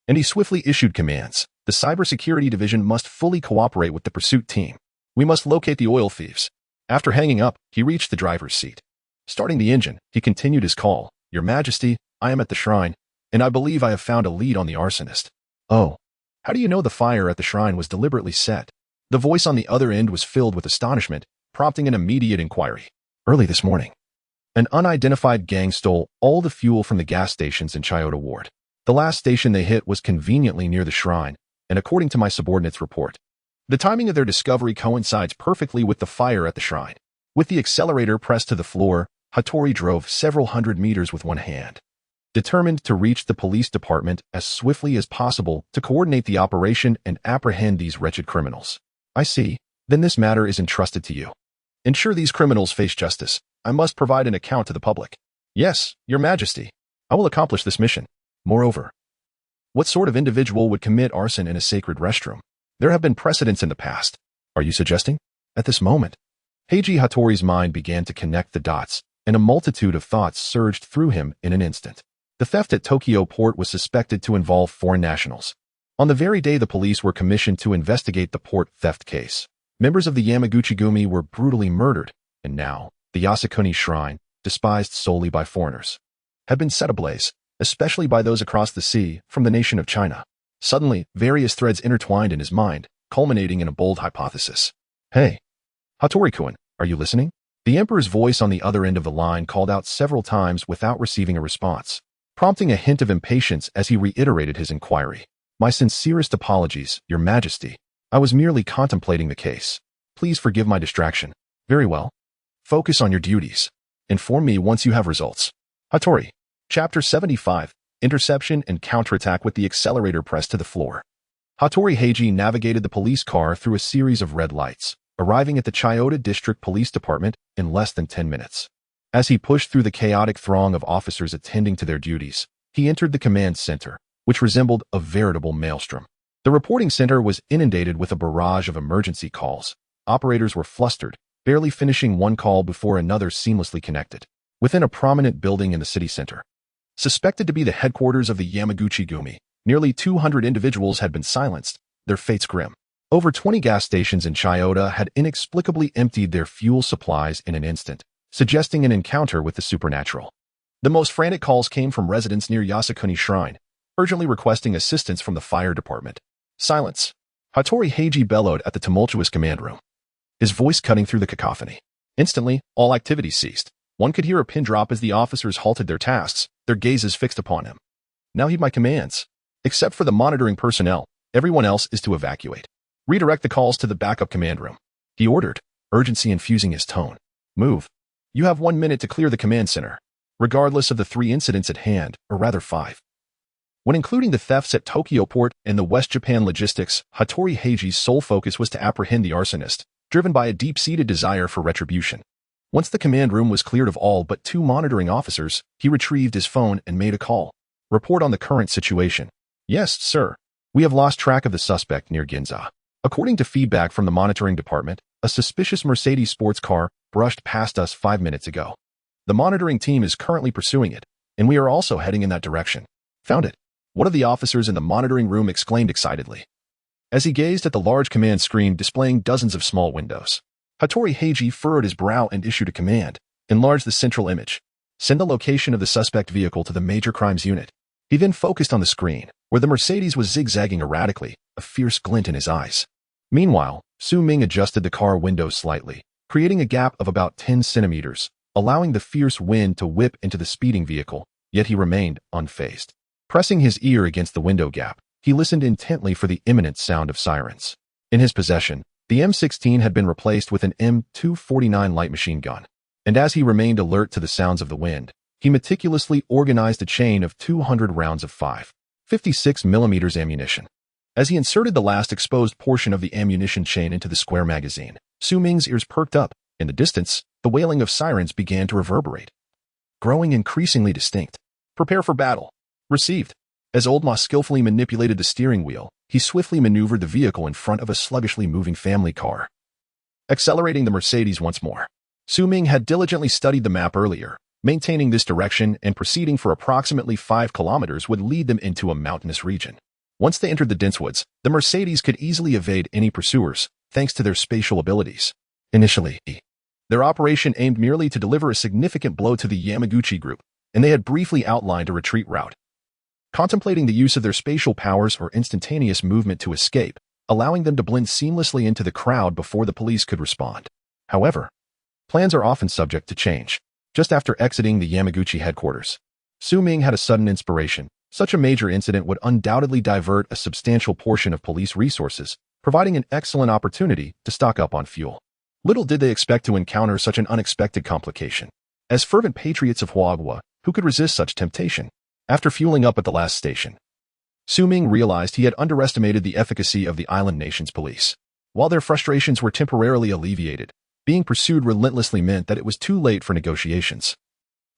and he swiftly issued commands. "The cybersecurity division must fully cooperate with the pursuit team. We must locate the oil thieves." After hanging up, he reached the driver's seat. Starting the engine, he continued his call. "Your Majesty, I am at the shrine, and I believe I have found a lead on the arsonist." "Oh, how do you know the fire at the shrine was deliberately set?" The voice on the other end was filled with astonishment, prompting an immediate inquiry. "Early this morning, an unidentified gang stole all the fuel from the gas stations in Chiyoda Ward. The last station they hit was conveniently near the shrine, and according to my subordinate's report, the timing of their discovery coincides perfectly with the fire at the shrine." With the accelerator pressed to the floor, Hattori drove several hundred meters with one hand, determined to reach the police department as swiftly as possible to coordinate the operation and apprehend these wretched criminals. "I see. Then this matter is entrusted to you. Ensure these criminals face justice. I must provide an account to the public." "Yes, Your Majesty. I will accomplish this mission." "Moreover, what sort of individual would commit arson in a sacred restroom?" There have been precedents in the past. Are you suggesting? At this moment, Heiji Hattori's mind began to connect the dots, and a multitude of thoughts surged through him in an instant. The theft at Tokyo port was suspected to involve foreign nationals. On the very day the police were commissioned to investigate the port theft case, members of the Yamaguchi-gumi were brutally murdered, and now, the Yasukuni shrine, despised solely by foreigners, had been set ablaze, especially by those across the sea from the nation of China. Suddenly, various threads intertwined in his mind, culminating in a bold hypothesis. Hey, Hattori-kun, are you listening? The Emperor's voice on the other end of the line called out several times without receiving a response, prompting a hint of impatience as he reiterated his inquiry. My sincerest apologies, Your Majesty. I was merely contemplating the case. Please forgive my distraction. Very well. Focus on your duties. Inform me once you have results. Hattori. Chapter 75. Interception and counterattack with the accelerator pressed to the floor. Hattori Heiji navigated the police car through a series of red lights, arriving at the Chiyoda District Police Department in less than 10 minutes. As he pushed through the chaotic throng of officers attending to their duties, he entered the command center, which resembled a veritable maelstrom. The reporting center was inundated with a barrage of emergency calls. Operators were flustered, barely finishing one call before another seamlessly connected. Within a prominent building in the city center, suspected to be the headquarters of the Yamaguchi-gumi, nearly 200 individuals had been silenced, their fates grim. Over 20 gas stations in Chiyoda had inexplicably emptied their fuel supplies in an instant, suggesting an encounter with the supernatural. The most frantic calls came from residents near Yasukuni Shrine, urgently requesting assistance from the fire department. Silence. Hattori Heiji bellowed at the tumultuous command room, his voice cutting through the cacophony. Instantly, all activity ceased. One could hear a pin drop as the officers halted their tasks, their gazes fixed upon him. Now heed my commands. Except for the monitoring personnel, everyone else is to evacuate. Redirect the calls to the backup command room. He ordered, urgency infusing his tone. Move. You have 1 minute to clear the command center, regardless of the 3 incidents at hand, or rather 5. When including the thefts at Tokyo port and the West Japan logistics, Hattori Heiji's sole focus was to apprehend the arsonist, driven by a deep-seated desire for retribution. Once the command room was cleared of all but 2 monitoring officers, he retrieved his phone and made a call. Report on the current situation. Yes, sir. We have lost track of the suspect near Ginza. According to feedback from the monitoring department, a suspicious Mercedes sports car brushed past us 5 minutes ago. The monitoring team is currently pursuing it, and we are also heading in that direction. Found it. One of the officers in the monitoring room exclaimed excitedly, as he gazed at the large command screen displaying dozens of small windows. Hattori Heiji furrowed his brow and issued a command. Enlarge the central image. Send the location of the suspect vehicle to the major crimes unit. He then focused on the screen, where the Mercedes was zigzagging erratically, a fierce glint in his eyes. Meanwhile, Ming adjusted the car window slightly, creating a gap of about 10 centimeters, allowing the fierce wind to whip into the speeding vehicle, yet he remained unfazed. Pressing his ear against the window gap, he listened intently for the imminent sound of sirens. In his possession, the M16 had been replaced with an M249 light machine gun, and as he remained alert to the sounds of the wind, he meticulously organized a chain of 200 rounds of 5.56mm ammunition. As he inserted the last exposed portion of the ammunition chain into the square magazine, Ming's ears perked up. In the distance, the wailing of sirens began to reverberate, growing increasingly distinct. Prepare for battle. Received. As Old Ma skillfully manipulated the steering wheel, he swiftly maneuvered the vehicle in front of a sluggishly moving family car, accelerating the Mercedes once more. Ming had diligently studied the map earlier. Maintaining this direction and proceeding for approximately 5 kilometers would lead them into a mountainous region. Once they entered the dense woods, the Mercedes could easily evade any pursuers, thanks to their spatial abilities. Initially, their operation aimed merely to deliver a significant blow to the Yamaguchi group, and they had briefly outlined a retreat route, contemplating the use of their spatial powers or instantaneous movement to escape, allowing them to blend seamlessly into the crowd before the police could respond. However, plans are often subject to change. Just after exiting the Yamaguchi headquarters, Ming had a sudden inspiration. Such a major incident would undoubtedly divert a substantial portion of police resources, providing an excellent opportunity to stock up on fuel. Little did they expect to encounter such an unexpected complication. As fervent patriots of Huagua, who could resist such temptation? After fueling up at the last station, Ming realized he had underestimated the efficacy of the island nation's police. While their frustrations were temporarily alleviated, being pursued relentlessly meant that it was too late for negotiations.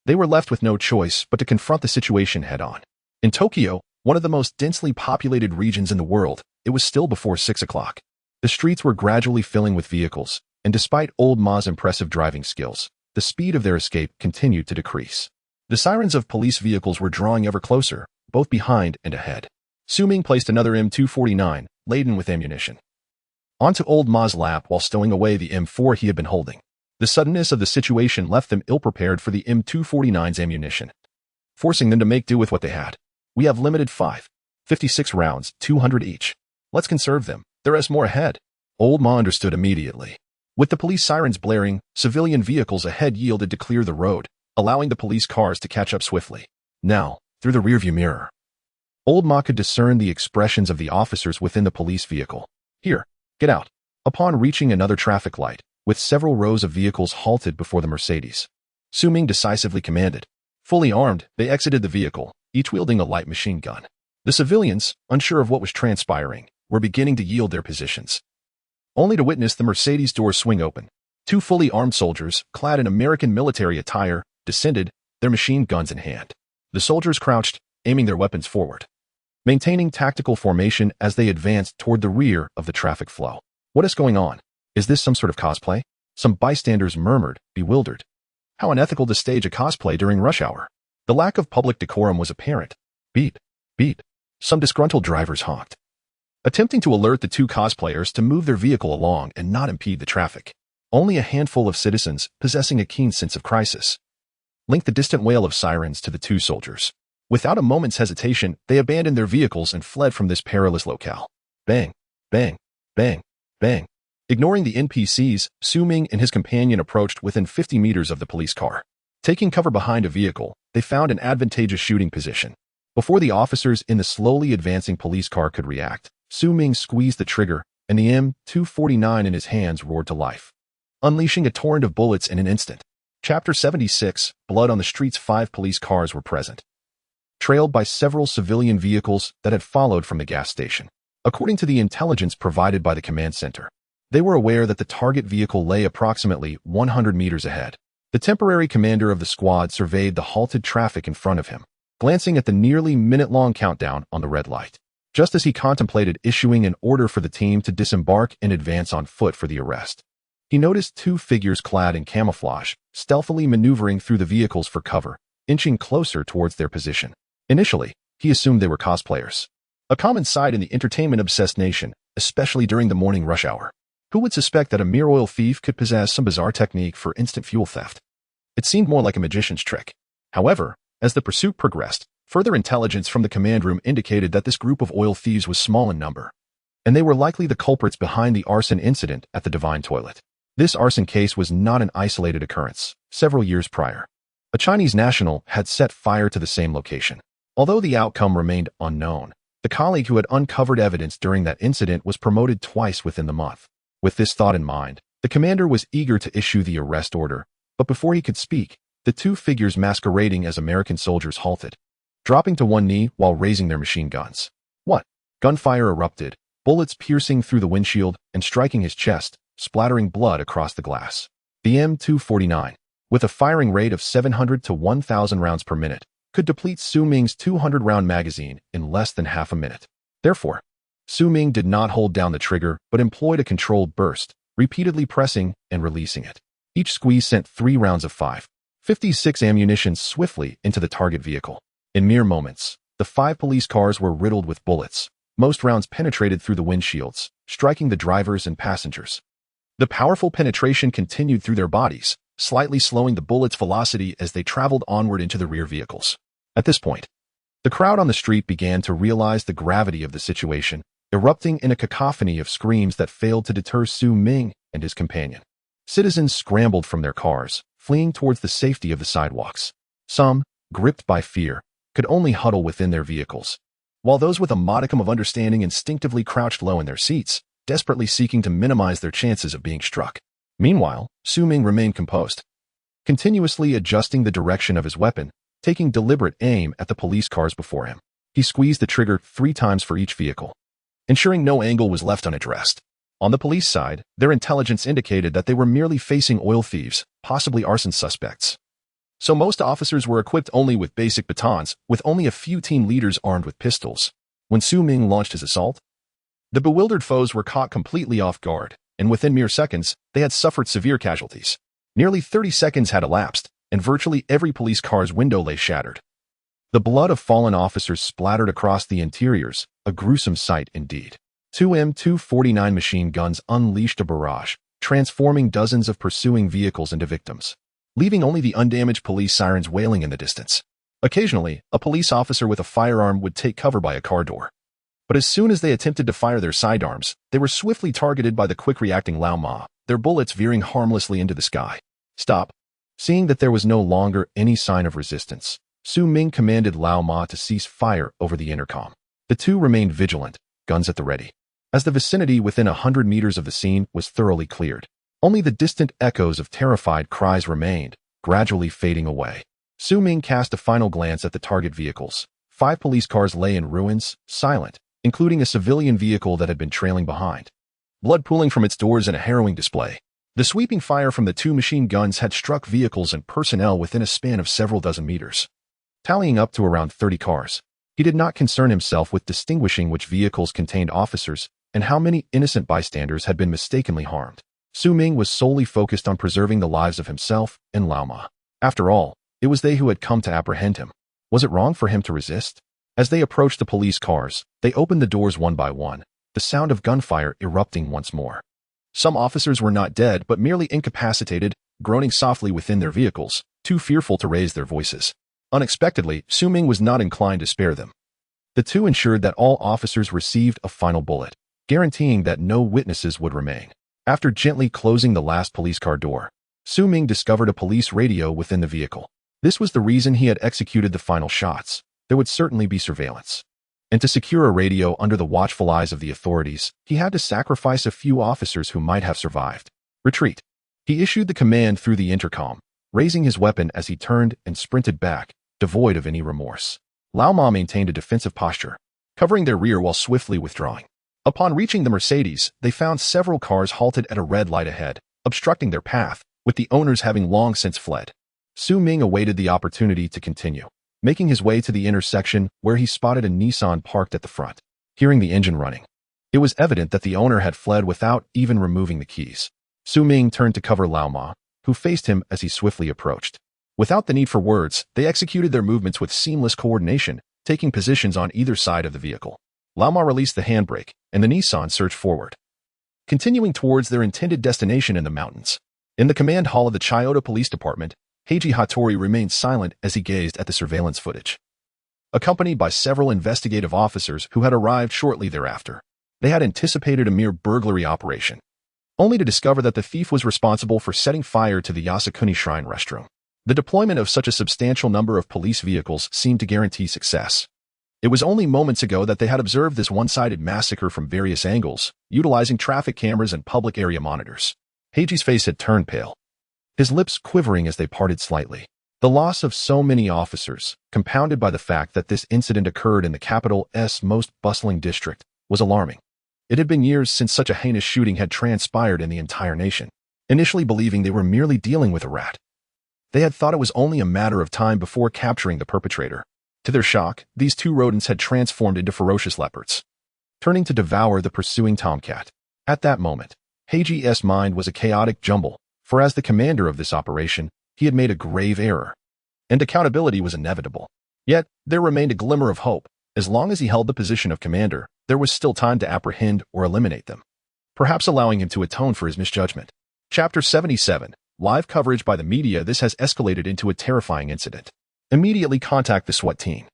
They were left with no choice but to confront the situation head-on. In Tokyo, one of the most densely populated regions in the world, it was still before 6 o'clock. The streets were gradually filling with vehicles, and despite Old Ma's impressive driving skills, the speed of their escape continued to decrease. The sirens of police vehicles were drawing ever closer, both behind and ahead. Su Ming placed another M249, laden with ammunition, onto Old Ma's lap while stowing away the M4 he had been holding. The suddenness of the situation left them ill-prepared for the M249's ammunition, forcing them to make do with what they had. We have limited 56 rounds, 200 each. Let's conserve them. There is more ahead. Old Ma understood immediately. With the police sirens blaring, civilian vehicles ahead yielded to clear the road, allowing the police cars to catch up swiftly. Now, through the rearview mirror, Old Ma could discern the expressions of the officers within the police vehicle. Here, get out. Upon reaching another traffic light, with several rows of vehicles halted before the Mercedes, Su Ming decisively commanded. Fully armed, they exited the vehicle, each wielding a light machine gun. The civilians, unsure of what was transpiring, were beginning to yield their positions, only to witness the Mercedes door swing open. Two fully armed soldiers, clad in American military attire, descended, their machine guns in hand. The soldiers crouched, aiming their weapons forward, maintaining tactical formation as they advanced toward the rear of the traffic flow. What is going on? Is this some sort of cosplay? Some bystanders murmured, bewildered. How unethical to stage a cosplay during rush hour. The lack of public decorum was apparent. Beep, beep. Some disgruntled drivers honked, attempting to alert the two cosplayers to move their vehicle along and not impede the traffic. Only a handful of citizens, possessing a keen sense of crisis, linked the distant wail of sirens to the two soldiers. Without a moment's hesitation, they abandoned their vehicles and fled from this perilous locale. Bang, bang, bang, bang. Ignoring the NPCs, Su Ming and his companion approached within 50 meters of the police car. Taking cover behind a vehicle, they found an advantageous shooting position. Before the officers in the slowly advancing police car could react, Su Ming squeezed the trigger, and the M249 in his hands roared to life, unleashing a torrent of bullets in an instant. Chapter 76, Blood on the Streets. 5 police cars were present, trailed by several civilian vehicles that had followed from the gas station. According to the intelligence provided by the command center, they were aware that the target vehicle lay approximately 100 meters ahead. The temporary commander of the squad surveyed the halted traffic in front of him, glancing at the nearly minute-long countdown on the red light. Just as he contemplated issuing an order for the team to disembark and advance on foot for the arrest, he noticed 2 figures clad in camouflage, stealthily maneuvering through the vehicles for cover, inching closer towards their position. Initially, he assumed they were cosplayers, a common sight in the entertainment-obsessed nation, especially during the morning rush hour. Who would suspect that a mere oil thief could possess some bizarre technique for instant fuel theft? It seemed more like a magician's trick. However, as the pursuit progressed, further intelligence from the command room indicated that this group of oil thieves was small in number, and they were likely the culprits behind the arson incident at the Divine Toilet. This arson case was not an isolated occurrence. Several years prior, a Chinese national had set fire to the same location. Although the outcome remained unknown, the colleague who had uncovered evidence during that incident was promoted twice within the month. With this thought in mind, the commander was eager to issue the arrest order, but before he could speak, the 2 figures masquerading as American soldiers halted, dropping to one knee while raising their machine guns. What? Gunfire erupted, bullets piercing through the windshield and striking his chest, splattering blood across the glass. The M249, with a firing rate of 700 to 1,000 rounds per minute, could deplete Su Ming's 200-round magazine in less than half a minute. Therefore, Su Ming did not hold down the trigger but employed a controlled burst, repeatedly pressing and releasing it. Each squeeze sent 3 rounds of 5.56 ammunition swiftly into the target vehicle. In mere moments, the 5 police cars were riddled with bullets. Most rounds penetrated through the windshields, striking the drivers and passengers. The powerful penetration continued through their bodies, slightly slowing the bullets' velocity as they traveled onward into the rear vehicles. At this point, the crowd on the street began to realize the gravity of the situation, erupting in a cacophony of screams that failed to deter Su Ming and his companion. Citizens scrambled from their cars, fleeing towards the safety of the sidewalks. Some, gripped by fear, could only huddle within their vehicles, while those with a modicum of understanding instinctively crouched low in their seats, desperately seeking to minimize their chances of being struck. Meanwhile, Su Ming remained composed, continuously adjusting the direction of his weapon, taking deliberate aim at the police cars before him. He squeezed the trigger 3 times for each vehicle, ensuring no angle was left unaddressed. On the police side, their intelligence indicated that they were merely facing oil thieves, possibly arson suspects. So most officers were equipped only with basic batons, with only a few team leaders armed with pistols. When Ming launched his assault, the bewildered foes were caught completely off guard, and within mere seconds, they had suffered severe casualties. Nearly 30 seconds had elapsed, and virtually every police car's window lay shattered. The blood of fallen officers splattered across the interiors, a gruesome sight indeed. Two M249 machine guns unleashed a barrage, transforming dozens of pursuing vehicles into victims, leaving only the undamaged police sirens wailing in the distance. Occasionally, a police officer with a firearm would take cover by a car door. But as soon as they attempted to fire their sidearms, they were swiftly targeted by the quick-reacting Lao Ma, their bullets veering harmlessly into the sky. Stop. Seeing that there was no longer any sign of resistance, Ming commanded Lao Ma to cease fire over the intercom. The two remained vigilant, guns at the ready. As the vicinity within 100 meters of the scene was thoroughly cleared, only the distant echoes of terrified cries remained, gradually fading away. Ming cast a final glance at the target vehicles. 5 police cars lay in ruins, silent, including a civilian vehicle that had been trailing behind, blood pooling from its doors in a harrowing display. The sweeping fire from the 2 machine guns had struck vehicles and personnel within a span of several dozen meters, tallying up to around 30 cars. He did not concern himself with distinguishing which vehicles contained officers and how many innocent bystanders had been mistakenly harmed. Ming was solely focused on preserving the lives of himself and Lao Ma. After all, it was they who had come to apprehend him. Was it wrong for him to resist? As they approached the police cars, they opened the doors one by one, the sound of gunfire erupting once more. Some officers were not dead but merely incapacitated, groaning softly within their vehicles, too fearful to raise their voices. Unexpectedly, Ming was not inclined to spare them. The two ensured that all officers received a final bullet, guaranteeing that no witnesses would remain. After gently closing the last police car door, Ming discovered a police radio within the vehicle. This was the reason he had executed the final shots. There would certainly be surveillance. And to secure a radio under the watchful eyes of the authorities, he had to sacrifice a few officers who might have survived. Retreat. He issued the command through the intercom, raising his weapon as he turned and sprinted back, devoid of any remorse. Lao Ma maintained a defensive posture, covering their rear while swiftly withdrawing. Upon reaching the Mercedes, they found several cars halted at a red light ahead, obstructing their path, with the owners having long since fled. Ming awaited the opportunity to continue, making his way to the intersection where he spotted a Nissan parked at the front. Hearing the engine running, it was evident that the owner had fled without even removing the keys. Ming turned to cover Lao Ma, who faced him as he swiftly approached. Without the need for words, they executed their movements with seamless coordination, taking positions on either side of the vehicle. Lao Ma released the handbrake, and the Nissan surged forward, continuing towards their intended destination in the mountains. In the command hall of the Chiyoda Police Department, Heiji Hattori remained silent as he gazed at the surveillance footage. Accompanied by several investigative officers who had arrived shortly thereafter, they had anticipated a mere burglary operation, only to discover that the thief was responsible for setting fire to the Yasukuni Shrine restroom. The deployment of such a substantial number of police vehicles seemed to guarantee success. It was only moments ago that they had observed this one-sided massacre from various angles, utilizing traffic cameras and public area monitors. Heiji's face had turned pale, his lips quivering as they parted slightly. The loss of so many officers, compounded by the fact that this incident occurred in the capital's most bustling district, was alarming. It had been years since such a heinous shooting had transpired in the entire nation. Initially believing they were merely dealing with a rat, they had thought it was only a matter of time before capturing the perpetrator. To their shock, these 2 rodents had transformed into ferocious leopards, turning to devour the pursuing tomcat. At that moment, Heiji's mind was a chaotic jumble, for as the commander of this operation, he had made a grave error, and accountability was inevitable. Yet, there remained a glimmer of hope. As long as he held the position of commander, there was still time to apprehend or eliminate them, perhaps allowing him to atone for his misjudgment. Chapter 77. Live coverage by the media. This has escalated into a terrifying incident. Immediately contact the SWAT team.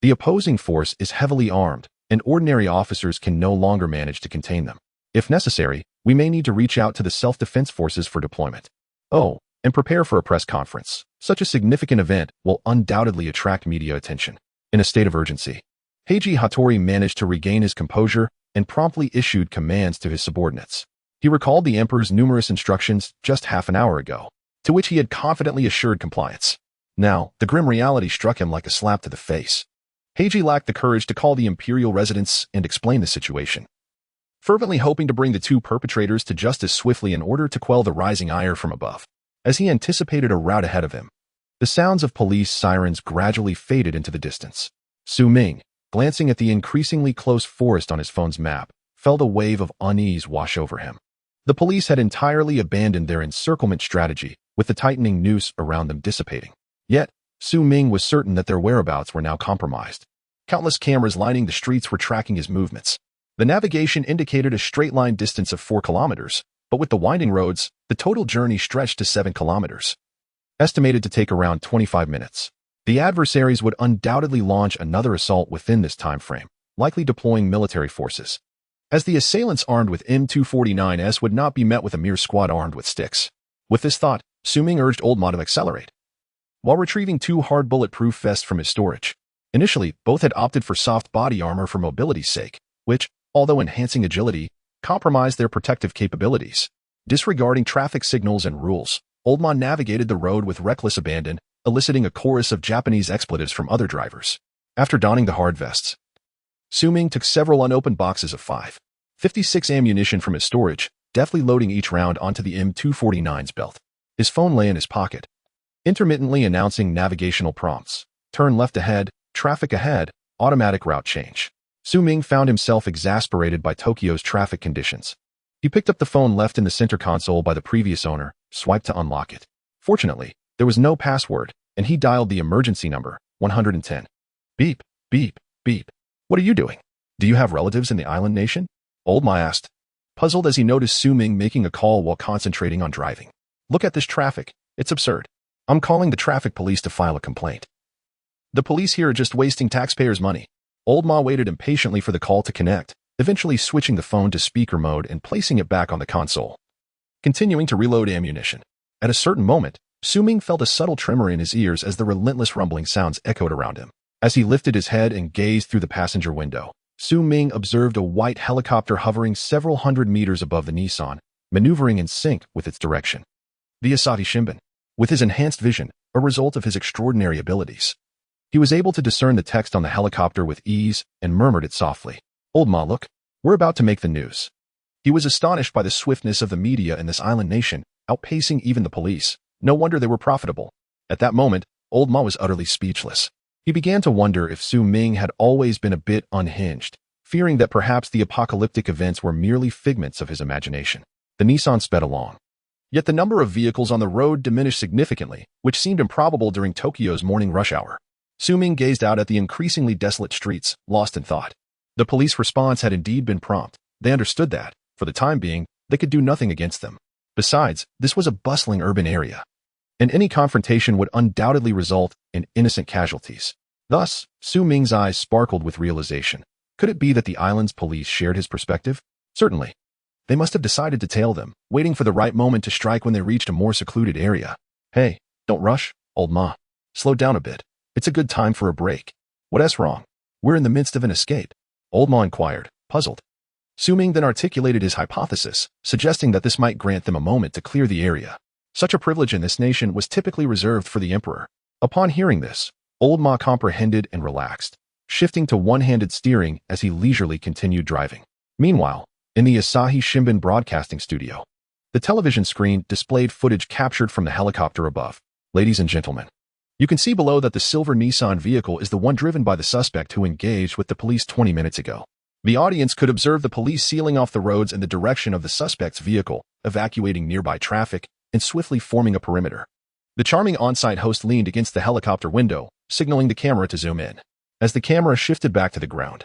The opposing force is heavily armed, and ordinary officers can no longer manage to contain them. If necessary, we may need to reach out to the self-defense forces for deployment. Oh, and prepare for a press conference. Such a significant event will undoubtedly attract media attention. In a state of urgency, Heiji Hattori managed to regain his composure and promptly issued commands to his subordinates. He recalled the emperor's numerous instructions just half an hour ago, to which he had confidently assured compliance. Now, the grim reality struck him like a slap to the face. Heiji lacked the courage to call the imperial residence and explain the situation, fervently hoping to bring the 2 perpetrators to justice swiftly in order to quell the rising ire from above. As he anticipated a rout ahead of him, The sounds of police sirens gradually faded into the distance. Ming, glancing at the increasingly close forest on his phone's map, felt a wave of unease wash over him. The police had entirely abandoned their encirclement strategy, with the tightening noose around them dissipating. Yet, Ming was certain that their whereabouts were now compromised. Countless cameras lining the streets were tracking his movements. The navigation indicated a straight-line distance of 4 kilometers, but with the winding roads, the total journey stretched to 7 kilometers. Estimated to take around 25 minutes. The adversaries would undoubtedly launch another assault within this time frame, likely deploying military forces. As the assailants armed with M249s would not be met with a mere squad armed with sticks. With this thought, Ming urged Old Ma to accelerate. While retrieving 2 hard bulletproof vests from his storage, initially, both had opted for soft body armor for mobility's sake, which, although enhancing agility, compromised their protective capabilities. Disregarding traffic signals and rules, Old Ma navigated the road with reckless abandon, eliciting a chorus of Japanese expletives from other drivers. After donning the hard vests, Ming took several unopened boxes of 5.56 ammunition from his storage, deftly loading each round onto the M249's belt. His phone lay in his pocket, intermittently announcing navigational prompts. Turn left ahead, traffic ahead, automatic route change. Ming found himself exasperated by Tokyo's traffic conditions. He picked up the phone left in the center console by the previous owner, swiped to unlock it. Fortunately, there was no password, and he dialed the emergency number, 110. Beep, beep, beep. What are you doing? Do you have relatives in the island nation? Old Ma asked, puzzled as he noticed Ming making a call while concentrating on driving. Look at this traffic. It's absurd. I'm calling the traffic police to file a complaint. The police here are just wasting taxpayers' money. Old Ma waited impatiently for the call to connect, eventually switching the phone to speaker mode and placing it back on the console. Continuing to reload ammunition. At a certain moment, Ming felt a subtle tremor in his ears as the relentless rumbling sounds echoed around him. As he lifted his head and gazed through the passenger window, Ming observed a white helicopter hovering several hundred meters above the Nissan, maneuvering in sync with its direction. The Asahi Shimbun. With his enhanced vision, a result of his extraordinary abilities, he was able to discern the text on the helicopter with ease and murmured it softly. Old Ma, look, we're about to make the news. He was astonished by the swiftness of the media in this island nation, outpacing even the police. No wonder they were profitable. At that moment, Old Ma was utterly speechless. He began to wonder if Ming had always been a bit unhinged, fearing that perhaps the apocalyptic events were merely figments of his imagination. The Nissan sped along. Yet the number of vehicles on the road diminished significantly, which seemed improbable during Tokyo's morning rush hour. Ming gazed out at the increasingly desolate streets, lost in thought. The police response had indeed been prompt. They understood that, for the time being, they could do nothing against them. Besides, this was a bustling urban area, and any confrontation would undoubtedly result in innocent casualties. Thus, Ming's eyes sparkled with realization. Could it be that the island's police shared his perspective? Certainly. They must have decided to tail them, waiting for the right moment to strike when they reached a more secluded area. Hey, don't rush, Old Ma. Slow down a bit. It's a good time for a break. What's wrong? We're in the midst of an escape. Old Ma inquired, puzzled. Ming then articulated his hypothesis, suggesting that this might grant them a moment to clear the area. Such a privilege in this nation was typically reserved for the emperor. Upon hearing this, Old Ma comprehended and relaxed, shifting to one-handed steering as he leisurely continued driving. Meanwhile, in the Asahi Shimbun broadcasting studio, the television screen displayed footage captured from the helicopter above. Ladies and gentlemen, you can see below that the silver Nissan vehicle is the one driven by the suspect who engaged with the police 20 minutes ago. The audience could observe the police sealing off the roads in the direction of the suspect's vehicle, evacuating nearby traffic, and swiftly forming a perimeter. The charming on-site host leaned against the helicopter window, signaling the camera to zoom in. As the camera shifted back to the ground,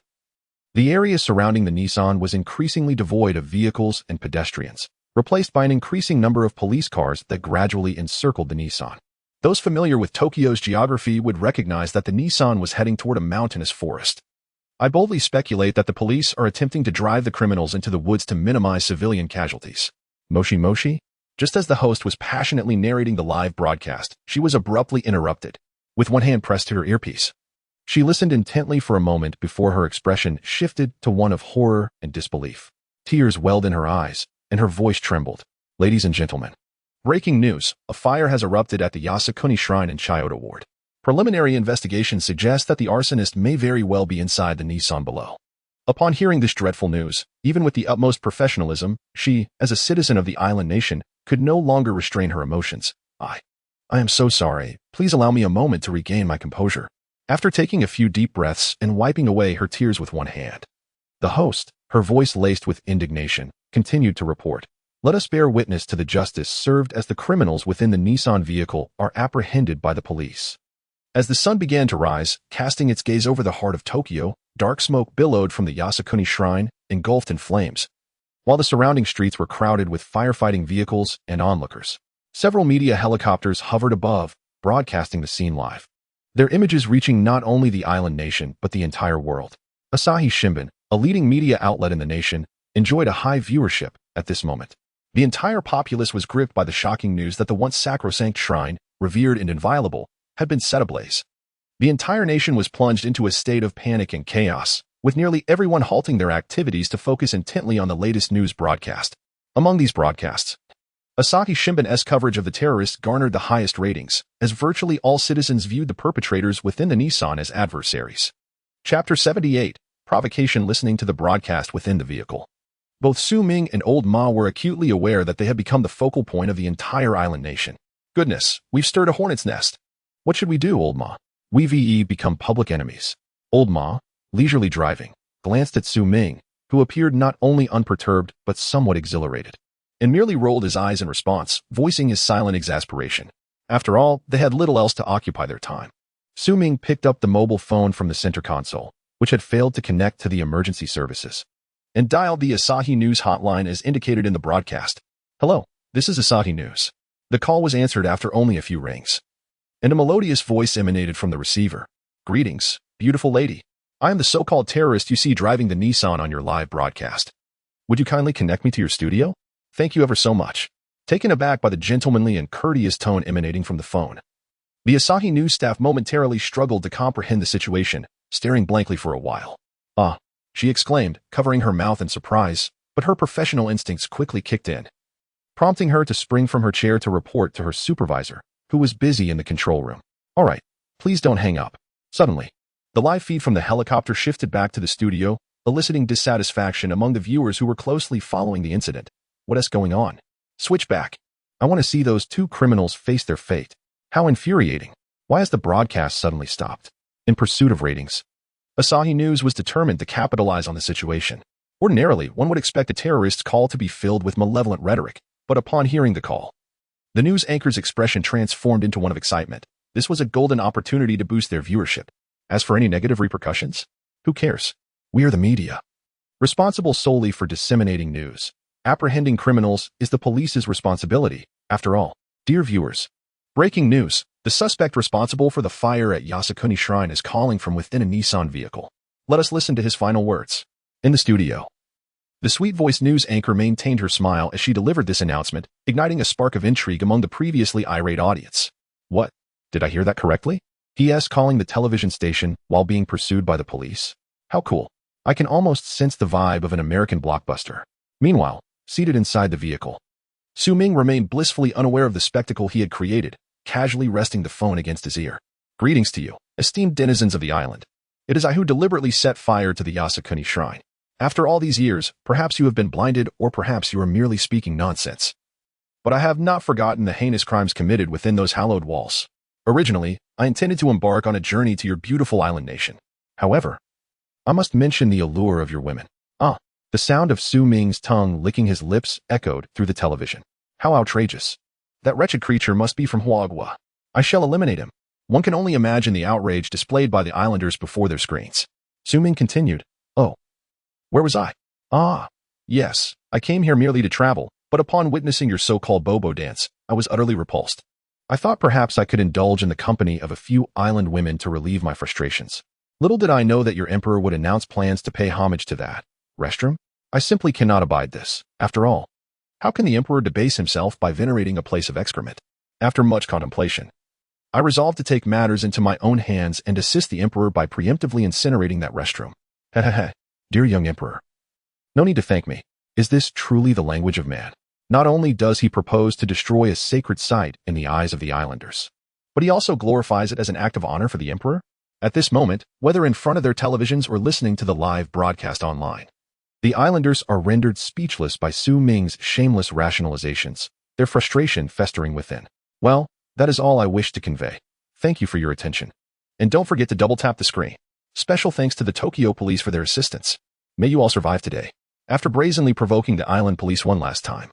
the area surrounding the Nissan was increasingly devoid of vehicles and pedestrians, replaced by an increasing number of police cars that gradually encircled the Nissan. Those familiar with Tokyo's geography would recognize that the Nissan was heading toward a mountainous forest. I boldly speculate that the police are attempting to drive the criminals into the woods to minimize civilian casualties. Moshi Moshi? Just as the host was passionately narrating the live broadcast, she was abruptly interrupted. With one hand pressed to her earpiece, she listened intently for a moment before her expression shifted to one of horror and disbelief. Tears welled in her eyes, and her voice trembled. Ladies and gentlemen, breaking news, a fire has erupted at the Yasukuni Shrine in Chiyoda Ward. Preliminary investigation suggests that the arsonist may very well be inside the Nissan below. Upon hearing this dreadful news, even with the utmost professionalism, she, as a citizen of the island nation, could no longer restrain her emotions. I am so sorry. Please allow me a moment to regain my composure. After taking a few deep breaths and wiping away her tears with one hand, the host, her voice laced with indignation, continued to report. Let us bear witness to the justice served as the criminals within the Nissan vehicle are apprehended by the police. As the sun began to rise, casting its gaze over the heart of Tokyo, dark smoke billowed from the Yasukuni shrine, engulfed in flames, while the surrounding streets were crowded with firefighting vehicles and onlookers. Several media helicopters hovered above, broadcasting the scene live, their images reaching not only the island nation but the entire world. Asahi Shimbun, a leading media outlet in the nation, enjoyed a high viewership at this moment. The entire populace was gripped by the shocking news that the once sacrosanct shrine, revered and inviolable, had been set ablaze. The entire nation was plunged into a state of panic and chaos, with nearly everyone halting their activities to focus intently on the latest news broadcast. Among these broadcasts, Asahi Shimbun's coverage of the terrorists garnered the highest ratings, as virtually all citizens viewed the perpetrators within the Nissan as adversaries. Chapter 78, Provocation. Listening to the broadcast within the vehicle, both Su Ming and Old Ma were acutely aware that they had become the focal point of the entire island nation. Goodness, we've stirred a hornet's nest. What should we do, Old Ma? We become public enemies. Old Ma, leisurely driving, glanced at Su Ming, who appeared not only unperturbed but somewhat exhilarated, and merely rolled his eyes in response, voicing his silent exasperation. After all, they had little else to occupy their time. Su Ming picked up the mobile phone from the center console, which had failed to connect to the emergency services, and dialed the Asahi News hotline as indicated in the broadcast. Hello, this is Asahi News. The call was answered after only a few rings, and a melodious voice emanated from the receiver. Greetings, beautiful lady. I am the so-called terrorist you see driving the Nissan on your live broadcast. Would you kindly connect me to your studio? Thank you ever so much. Taken aback by the gentlemanly and courteous tone emanating from the phone, the Asahi News staff momentarily struggled to comprehend the situation, staring blankly for a while. Ah, she exclaimed, covering her mouth in surprise, but her professional instincts quickly kicked in, prompting her to spring from her chair to report to her supervisor, who was busy in the control room. All right, please don't hang up. Suddenly, the live feed from the helicopter shifted back to the studio, eliciting dissatisfaction among the viewers who were closely following the incident. What is going on? Switch back. I want to see those two criminals face their fate. How infuriating. Why has the broadcast suddenly stopped? In pursuit of ratings, Asahi News was determined to capitalize on the situation. Ordinarily, one would expect a terrorist's call to be filled with malevolent rhetoric, but upon hearing the call, the news anchor's expression transformed into one of excitement. This was a golden opportunity to boost their viewership. As for any negative repercussions, who cares? We are the media, responsible solely for disseminating news. Apprehending criminals is the police's responsibility, after all. Dear viewers, breaking news. The suspect responsible for the fire at Yasukuni Shrine is calling from within a Nissan vehicle. Let us listen to his final words. In the studio, the sweet-voiced news anchor maintained her smile as she delivered this announcement, igniting a spark of intrigue among the previously irate audience. What? Did I hear that correctly? He asked, calling the television station while being pursued by the police. How cool. I can almost sense the vibe of an American blockbuster. Meanwhile, seated inside the vehicle, Su Ming remained blissfully unaware of the spectacle he had created, casually resting the phone against his ear. Greetings to you, esteemed denizens of the island. It is I who deliberately set fire to the Yasukuni Shrine. After all these years, perhaps you have been blinded or perhaps you are merely speaking nonsense. But I have not forgotten the heinous crimes committed within those hallowed walls. Originally, I intended to embark on a journey to your beautiful island nation. However, I must mention the allure of your women. The sound of Su Ming's tongue licking his lips echoed through the television. How outrageous. That wretched creature must be from Huagua. I shall eliminate him. One can only imagine the outrage displayed by the islanders before their screens. Su Ming continued. Oh, where was I? Yes, I came here merely to travel, but upon witnessing your so-called Bobo dance, I was utterly repulsed. I thought perhaps I could indulge in the company of a few island women to relieve my frustrations. Little did I know that your emperor would announce plans to pay homage to that restroom. I simply cannot abide this. After all, how can the emperor debase himself by venerating a place of excrement? After much contemplation, I resolved to take matters into my own hands and assist the emperor by preemptively incinerating that restroom. Hehehe, dear young emperor. No need to thank me. Is this truly the language of man? Not only does he propose to destroy a sacred site in the eyes of the islanders, but he also glorifies it as an act of honor for the emperor. At this moment, whether in front of their televisions or listening to the live broadcast online, the islanders are rendered speechless by Su Ming's shameless rationalizations, their frustration festering within. Well, That is all I wish to convey. Thank you for your attention. And don't forget to double tap the screen. Special thanks to the Tokyo police for their assistance. May you all survive today. After brazenly provoking the island police one last time,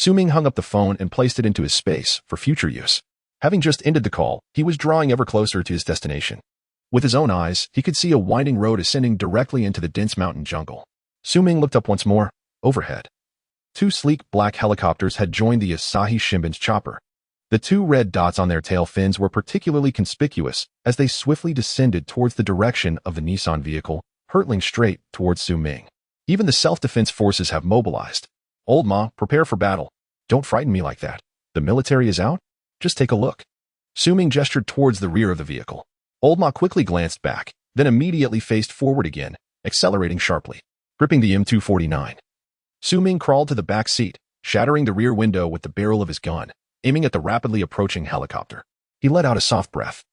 Ming hung up the phone and placed it into his space for future use. Having just ended the call, he was drawing ever closer to his destination. With his own eyes, he could see a winding road ascending directly into the dense mountain jungle. Ming looked up once more. Overhead, 2 sleek black helicopters had joined the Asahi Shimbun's chopper. The 2 red dots on their tail fins were particularly conspicuous as they swiftly descended towards the direction of the Nissan vehicle, hurtling straight towards Ming. Even the self-defense forces have mobilized. Old Ma, prepare for battle. Don't frighten me like that. The military is out? Just take a look. Ming gestured towards the rear of the vehicle. Old Ma quickly glanced back, then immediately faced forward again, accelerating sharply, gripping the M249. Ming crawled to the back seat, shattering the rear window with the barrel of his gun, aiming at the rapidly approaching helicopter. He let out a soft breath.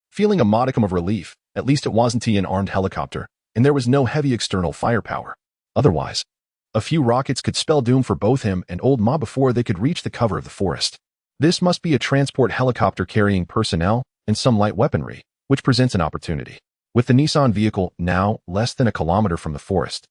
Feeling a modicum of relief, at least it wasn't an armed helicopter, and there was no heavy external firepower. Otherwise, a few rockets could spell doom for both him and Old Ma before they could reach the cover of the forest. This must be a transport helicopter carrying personnel and some light weaponry, which presents an opportunity. With the Nissan vehicle now less than a kilometer from the forest,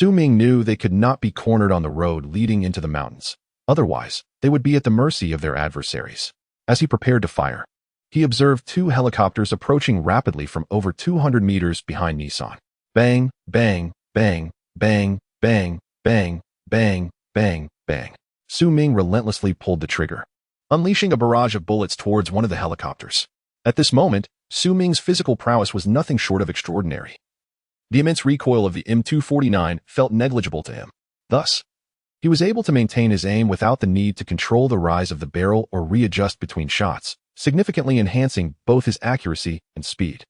Ming knew they could not be cornered on the road leading into the mountains. Otherwise, they would be at the mercy of their adversaries. As he prepared to fire, he observed 2 helicopters approaching rapidly from over 200 meters behind Nissan. Bang, bang, bang, bang, bang, bang, bang, bang, bang. Ming relentlessly pulled the trigger, unleashing a barrage of bullets towards one of the helicopters. At this moment, Ming's physical prowess was nothing short of extraordinary. The immense recoil of the M249 felt negligible to him. Thus, he was able to maintain his aim without the need to control the rise of the barrel or readjust between shots, significantly enhancing both his accuracy and speed.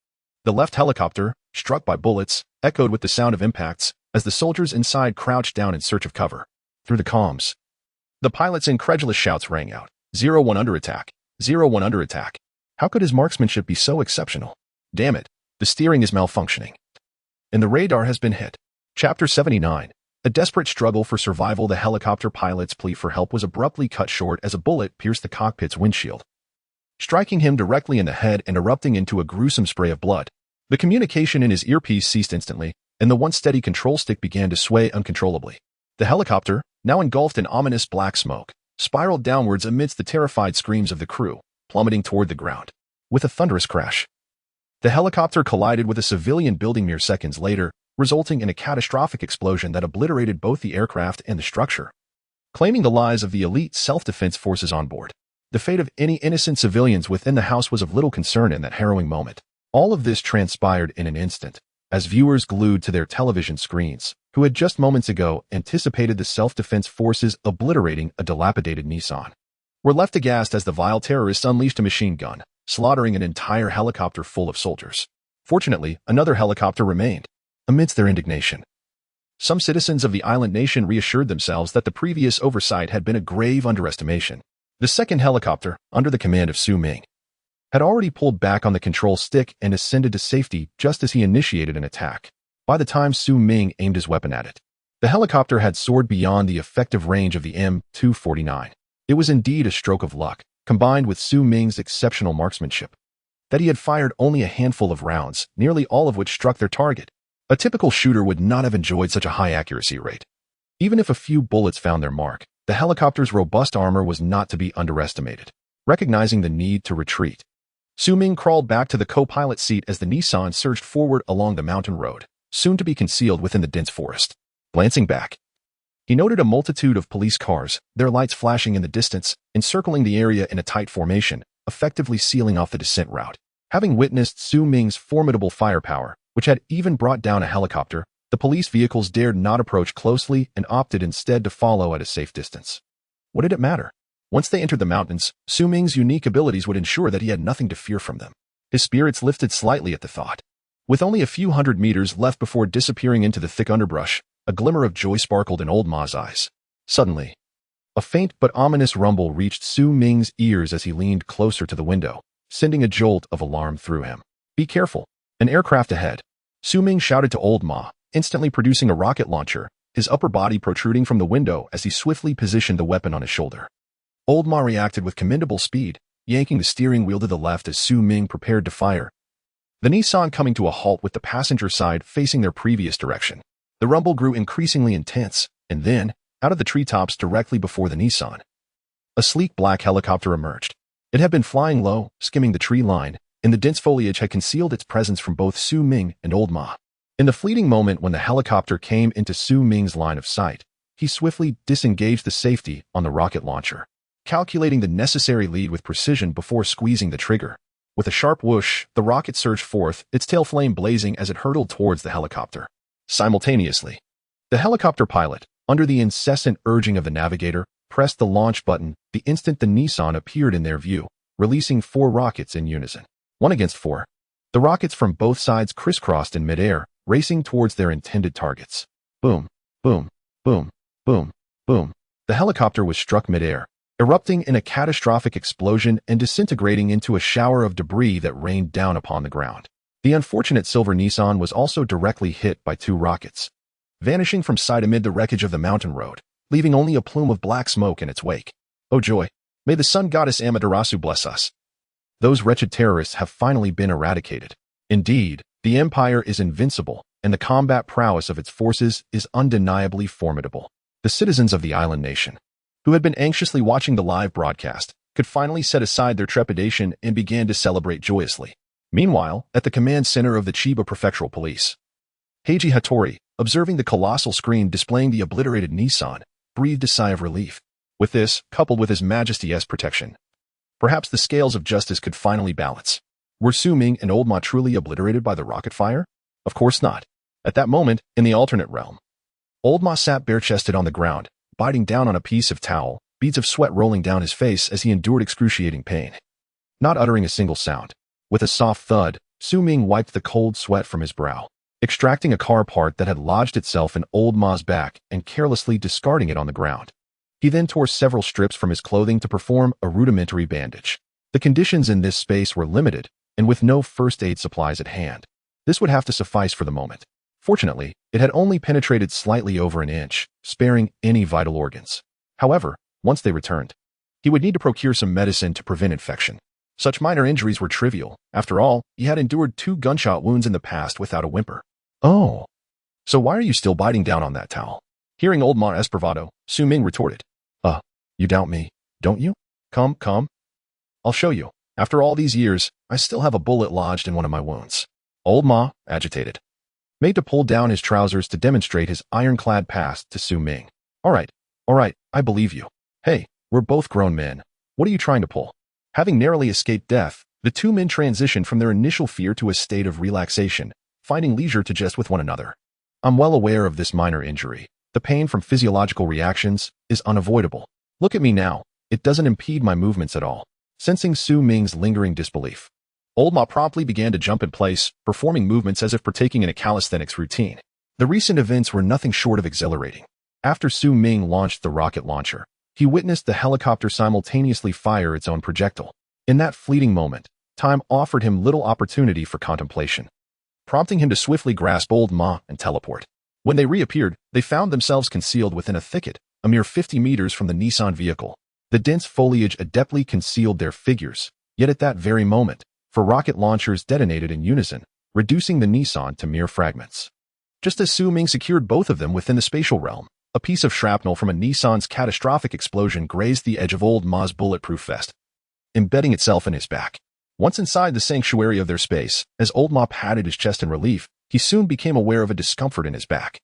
The left helicopter, struck by bullets, echoed with the sound of impacts as the soldiers inside crouched down in search of cover. Through the comms, the pilot's incredulous shouts rang out. 0-1 under attack. 0-1 under attack. How could his marksmanship be so exceptional? Damn it, the steering is malfunctioning. And the radar has been hit. Chapter 79. A desperate struggle for survival. The helicopter pilot's plea for help was abruptly cut short as a bullet pierced the cockpit's windshield, striking him directly in the head and erupting into a gruesome spray of blood. The communication in his earpiece ceased instantly, and the once steady control stick began to sway uncontrollably. The helicopter, now engulfed in ominous black smoke, spiraled downwards amidst the terrified screams of the crew, plummeting toward the ground. With a thunderous crash, the helicopter collided with a civilian building mere seconds later, resulting in a catastrophic explosion that obliterated both the aircraft and the structure, claiming the lives of the elite self-defense forces on board. The fate of any innocent civilians within the house was of little concern in that harrowing moment. All of this transpired in an instant, as viewers glued to their television screens, who had just moments ago anticipated the self-defense forces obliterating a dilapidated Nissan, were left aghast as the vile terrorists unleashed a machine gun, slaughtering an entire helicopter full of soldiers. Fortunately, another helicopter remained. Amidst their indignation, some citizens of the island nation reassured themselves that the previous oversight had been a grave underestimation. The second helicopter, under the command of Ming, had already pulled back on the control stick and ascended to safety just as he initiated an attack. By the time Ming aimed his weapon at it, the helicopter had soared beyond the effective range of the M249. It was indeed a stroke of luck, combined with Ming's exceptional marksmanship, that he had fired only a handful of rounds, nearly all of which struck their target. A typical shooter would not have enjoyed such a high accuracy rate. Even if a few bullets found their mark, the helicopter's robust armor was not to be underestimated. Recognizing the need to retreat, Ming crawled back to the co-pilot seat as the Nissan surged forward along the mountain road, soon to be concealed within the dense forest. Glancing back, he noted a multitude of police cars, their lights flashing in the distance, encircling the area in a tight formation, effectively sealing off the descent route. Having witnessed Ming's formidable firepower, which had even brought down a helicopter, the police vehicles dared not approach closely and opted instead to follow at a safe distance. What did it matter? Once they entered the mountains, Ming's unique abilities would ensure that he had nothing to fear from them. His spirits lifted slightly at the thought. With only a few hundred meters left before disappearing into the thick underbrush, a glimmer of joy sparkled in Old Ma's eyes. Suddenly, a faint but ominous rumble reached Ming's ears as he leaned closer to the window, sending a jolt of alarm through him. Be careful. An aircraft ahead. Ming shouted to Old Ma, instantly producing a rocket launcher, his upper body protruding from the window as he swiftly positioned the weapon on his shoulder. Old Ma reacted with commendable speed, yanking the steering wheel to the left as Su Ming prepared to fire. The Nissan coming to a halt with the passenger side facing their previous direction. The rumble grew increasingly intense, and then, out of the treetops directly before the Nissan, a sleek black helicopter emerged. It had been flying low, skimming the tree line, and the dense foliage had concealed its presence from both Su Ming and Old Ma. In the fleeting moment when the helicopter came into Su Ming's line of sight, he swiftly disengaged the safety on the rocket launcher, calculating the necessary lead with precision before squeezing the trigger. With a sharp whoosh, the rocket surged forth, its tail flame blazing as it hurtled towards the helicopter. Simultaneously, the helicopter pilot, under the incessant urging of the navigator, pressed the launch button the instant the Nissan appeared in their view, releasing 4 rockets in unison. 1 against 4. The rockets from both sides crisscrossed in midair, racing towards their intended targets. Boom, boom, boom, boom, boom. The helicopter was struck midair, erupting in a catastrophic explosion and disintegrating into a shower of debris that rained down upon the ground. The unfortunate silver Nissan was also directly hit by 2 rockets, vanishing from sight amid the wreckage of the mountain road, leaving only a plume of black smoke in its wake. Oh joy! May the sun goddess Amaterasu bless us. Those wretched terrorists have finally been eradicated. Indeed, the Empire is invincible, and the combat prowess of its forces is undeniably formidable. The citizens of the island nation, who had been anxiously watching the live broadcast, could finally set aside their trepidation and began to celebrate joyously. Meanwhile, at the command center of the Chiba Prefectural Police, Heiji Hattori, observing the colossal screen displaying the obliterated Nissan, breathed a sigh of relief. With this, coupled with His Majesty's protection, perhaps the scales of justice could finally balance. Were Su Ming and Old Ma truly obliterated by the rocket fire? Of course not. At that moment, in the alternate realm, Old Ma sat bare-chested on the ground, biting down on a piece of towel, beads of sweat rolling down his face as he endured excruciating pain. Not uttering a single sound. With a soft thud, Su Ming wiped the cold sweat from his brow, extracting a car part that had lodged itself in Old Ma's back and carelessly discarding it on the ground. He then tore several strips from his clothing to perform a rudimentary bandage. The conditions in this space were limited, and with no first aid supplies at hand, this would have to suffice for the moment. Fortunately, it had only penetrated slightly over an inch, sparing any vital organs. However, once they returned, he would need to procure some medicine to prevent infection. Such minor injuries were trivial. After all, he had endured 2 gunshot wounds in the past without a whimper. Oh. So why are you still biting down on that towel? Hearing Old Ma's bravado, Su Ming retorted. You doubt me, don't you? Come. I'll show you. After all these years, I still have a bullet lodged in one of my wounds. Old Ma, agitated, made to pull down his trousers to demonstrate his ironclad past to Su Ming. All right, I believe you. Hey, we're both grown men. What are you trying to pull? Having narrowly escaped death, the 2 men transitioned from their initial fear to a state of relaxation, finding leisure to jest with one another. I'm well aware of this minor injury. The pain from physiological reactions is unavoidable. Look at me now. It doesn't impede my movements at all. Sensing Su Ming's lingering disbelief, Old Ma promptly began to jump in place, performing movements as if partaking in a calisthenics routine. The recent events were nothing short of exhilarating. After Su Ming launched the rocket launcher, he witnessed the helicopter simultaneously fire its own projectile. In that fleeting moment, time offered him little opportunity for contemplation, prompting him to swiftly grasp Old Ma and teleport. When they reappeared, they found themselves concealed within a thicket, a mere 50 meters from the Nissan vehicle. The dense foliage adeptly concealed their figures, yet at that very moment, 4 rocket launchers detonated in unison, reducing the Nissan to mere fragments. Just as Su Ming secured both of them within the spatial realm, a piece of shrapnel from a Nissan's catastrophic explosion grazed the edge of Old Ma's bulletproof vest, embedding itself in his back. Once inside the sanctuary of their space, as Old Ma patted his chest in relief, he soon became aware of a discomfort in his back,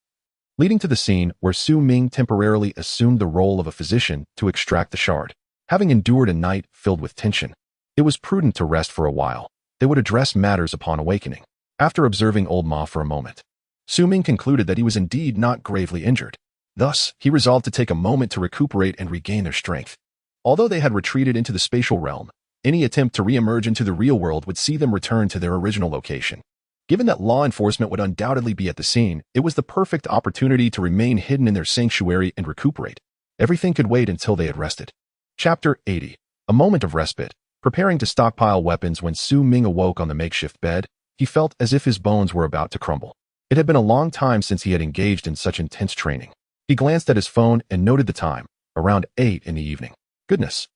leading to the scene where Su Ming temporarily assumed the role of a physician to extract the shard. Having endured a night filled with tension, it was prudent to rest for a while. They would address matters upon awakening. After observing Old Ma for a moment, Su Ming concluded that he was indeed not gravely injured. Thus, he resolved to take a moment to recuperate and regain their strength. Although they had retreated into the spatial realm, any attempt to re-emerge into the real world would see them return to their original location. Given that law enforcement would undoubtedly be at the scene, it was the perfect opportunity to remain hidden in their sanctuary and recuperate. Everything could wait until they had rested. Chapter 80. A moment of respite. Preparing to stockpile weapons when Su Ming awoke on the makeshift bed, he felt as if his bones were about to crumble. It had been a long time since he had engaged in such intense training. He glanced at his phone and noted the time, around 8 in the evening. Goodness.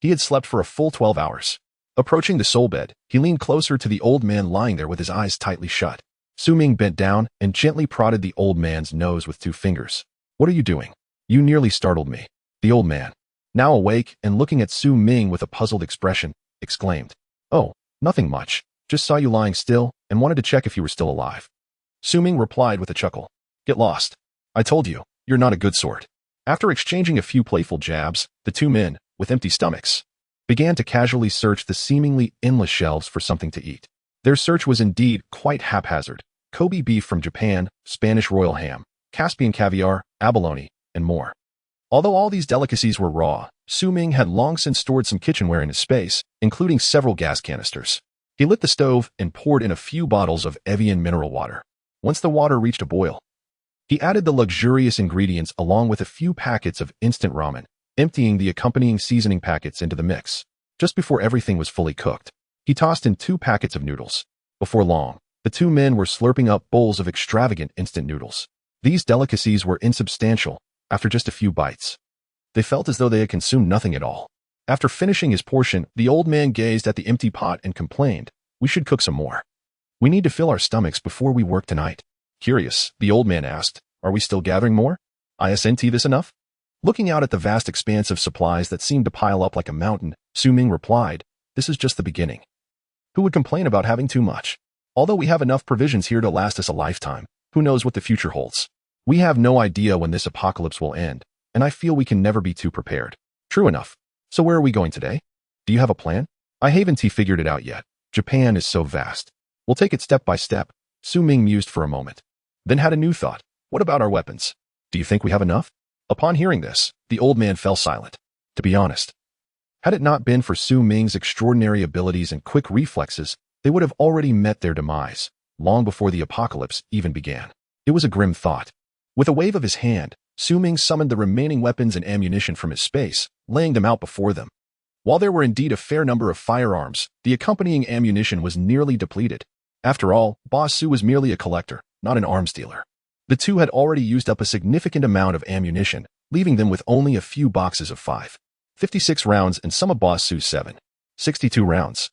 He had slept for a full 12 hours. Approaching the soul bed, he leaned closer to the old man lying there with his eyes tightly shut. Su Ming bent down and gently prodded the old man's nose with 2 fingers. "What are you doing? You nearly startled me." The old man, now awake and looking at Su Ming with a puzzled expression, exclaimed, "Oh, nothing much. Just saw you lying still and wanted to check if you were still alive." Su Ming replied with a chuckle, "Get lost. I told you, you're not a good sort." After exchanging a few playful jabs, the 2 men, with empty stomachs, began to casually search the seemingly endless shelves for something to eat. Their search was indeed quite haphazard. Kobe beef from Japan, Spanish royal ham, Caspian caviar, abalone, and more. Although all these delicacies were raw, Su Ming had long since stored some kitchenware in his space, including several gas canisters. He lit the stove and poured in a few bottles of Evian mineral water. Once the water reached a boil, he added the luxurious ingredients along with a few packets of instant ramen, emptying the accompanying seasoning packets into the mix. Just before everything was fully cooked, he tossed in 2 packets of noodles. Before long, the 2 men were slurping up bowls of extravagant instant noodles. These delicacies were insubstantial. After just a few bites, they felt as though they had consumed nothing at all. After finishing his portion, the old man gazed at the empty pot and complained, "We should cook some more. We need to fill our stomachs before we work tonight." Curious, the old man asked, "Are we still gathering more? Isn't this enough?" Looking out at the vast expanse of supplies that seemed to pile up like a mountain, Su Ming replied, "This is just the beginning. Who would complain about having too much? Although we have enough provisions here to last us a lifetime, who knows what the future holds? We have no idea when this apocalypse will end, and I feel we can never be too prepared." True enough. So where are we going today? Do you have a plan? I haven't figured it out yet. Japan is so vast. We'll take it step by step. Su Ming mused for a moment, then had a new thought. What about our weapons? Do you think we have enough? Upon hearing this, the old man fell silent. To be honest, had it not been for Su Ming's extraordinary abilities and quick reflexes, they would have already met their demise, long before the apocalypse even began. It was a grim thought. With a wave of his hand, Su Ming summoned the remaining weapons and ammunition from his space, laying them out before them. While there were indeed a fair number of firearms, the accompanying ammunition was nearly depleted. After all, Boss Su was merely a collector, not an arms dealer. The 2 had already used up a significant amount of ammunition, leaving them with only a few boxes of 5.56 rounds and some of Boss Su's 7.62 rounds,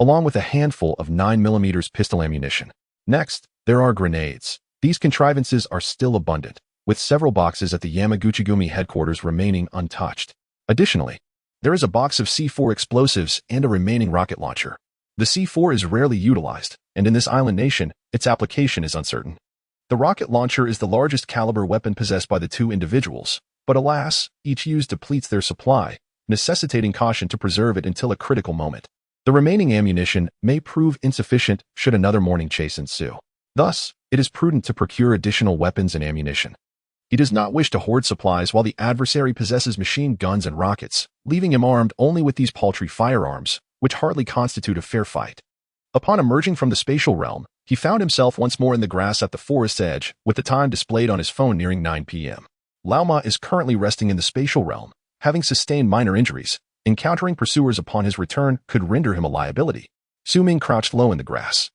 along with a handful of 9mm pistol ammunition. Next, there are grenades. These contrivances are still abundant, with several boxes at the Yamaguchi-gumi headquarters remaining untouched. Additionally, there is a box of C4 explosives and a remaining rocket launcher. The C4 is rarely utilized, and in this island nation, its application is uncertain. The rocket launcher is the largest caliber weapon possessed by the 2 individuals, but alas, each use depletes their supply, necessitating caution to preserve it until a critical moment. The remaining ammunition may prove insufficient should another morning chase ensue. Thus, it is prudent to procure additional weapons and ammunition. He does not wish to hoard supplies while the adversary possesses machine guns and rockets, leaving him armed only with these paltry firearms, which hardly constitute a fair fight. Upon emerging from the spatial realm, he found himself once more in the grass at the forest's edge, with the time displayed on his phone nearing 9 p.m. Lao Ma is currently resting in the spatial realm, having sustained minor injuries. Encountering pursuers upon his return could render him a liability. Su Ming crouched low in the grass,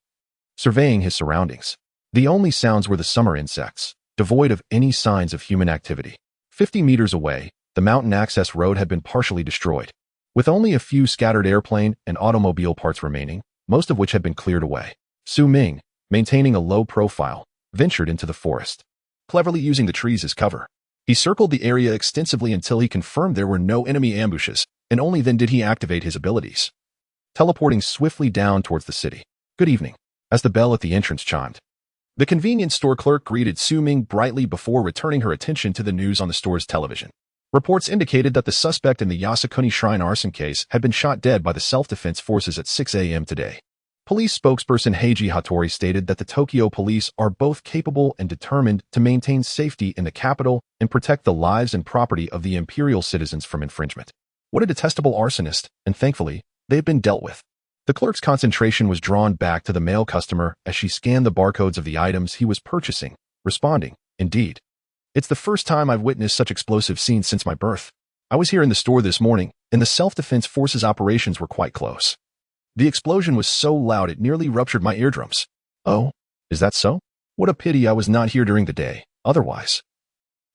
surveying his surroundings. The only sounds were the summer insects, devoid of any signs of human activity. 50 meters away, the mountain access road had been partially destroyed, with only a few scattered airplane and automobile parts remaining, most of which had been cleared away. Su Ming, maintaining a low profile, ventured into the forest, cleverly using the trees as cover. He circled the area extensively until he confirmed there were no enemy ambushes, and only then did he activate his abilities, teleporting swiftly down towards the city. "Good evening." As the bell at the entrance chimed, the convenience store clerk greeted Su Ming brightly before returning her attention to the news on the store's television. Reports indicated that the suspect in the Yasukuni Shrine arson case had been shot dead by the self-defense forces at 6 a.m. today. Police spokesperson Heiji Hattori stated that the Tokyo police are both capable and determined to maintain safety in the capital and protect the lives and property of the imperial citizens from infringement. What a detestable arsonist, and thankfully, they have been dealt with. The clerk's concentration was drawn back to the male customer as she scanned the barcodes of the items he was purchasing, responding, "Indeed. It's the first time I've witnessed such explosive scenes since my birth. I was here in the store this morning, and the self-defense forces operations were quite close. The explosion was so loud it nearly ruptured my eardrums." "Oh, is that so? What a pity I was not here during the day. Otherwise,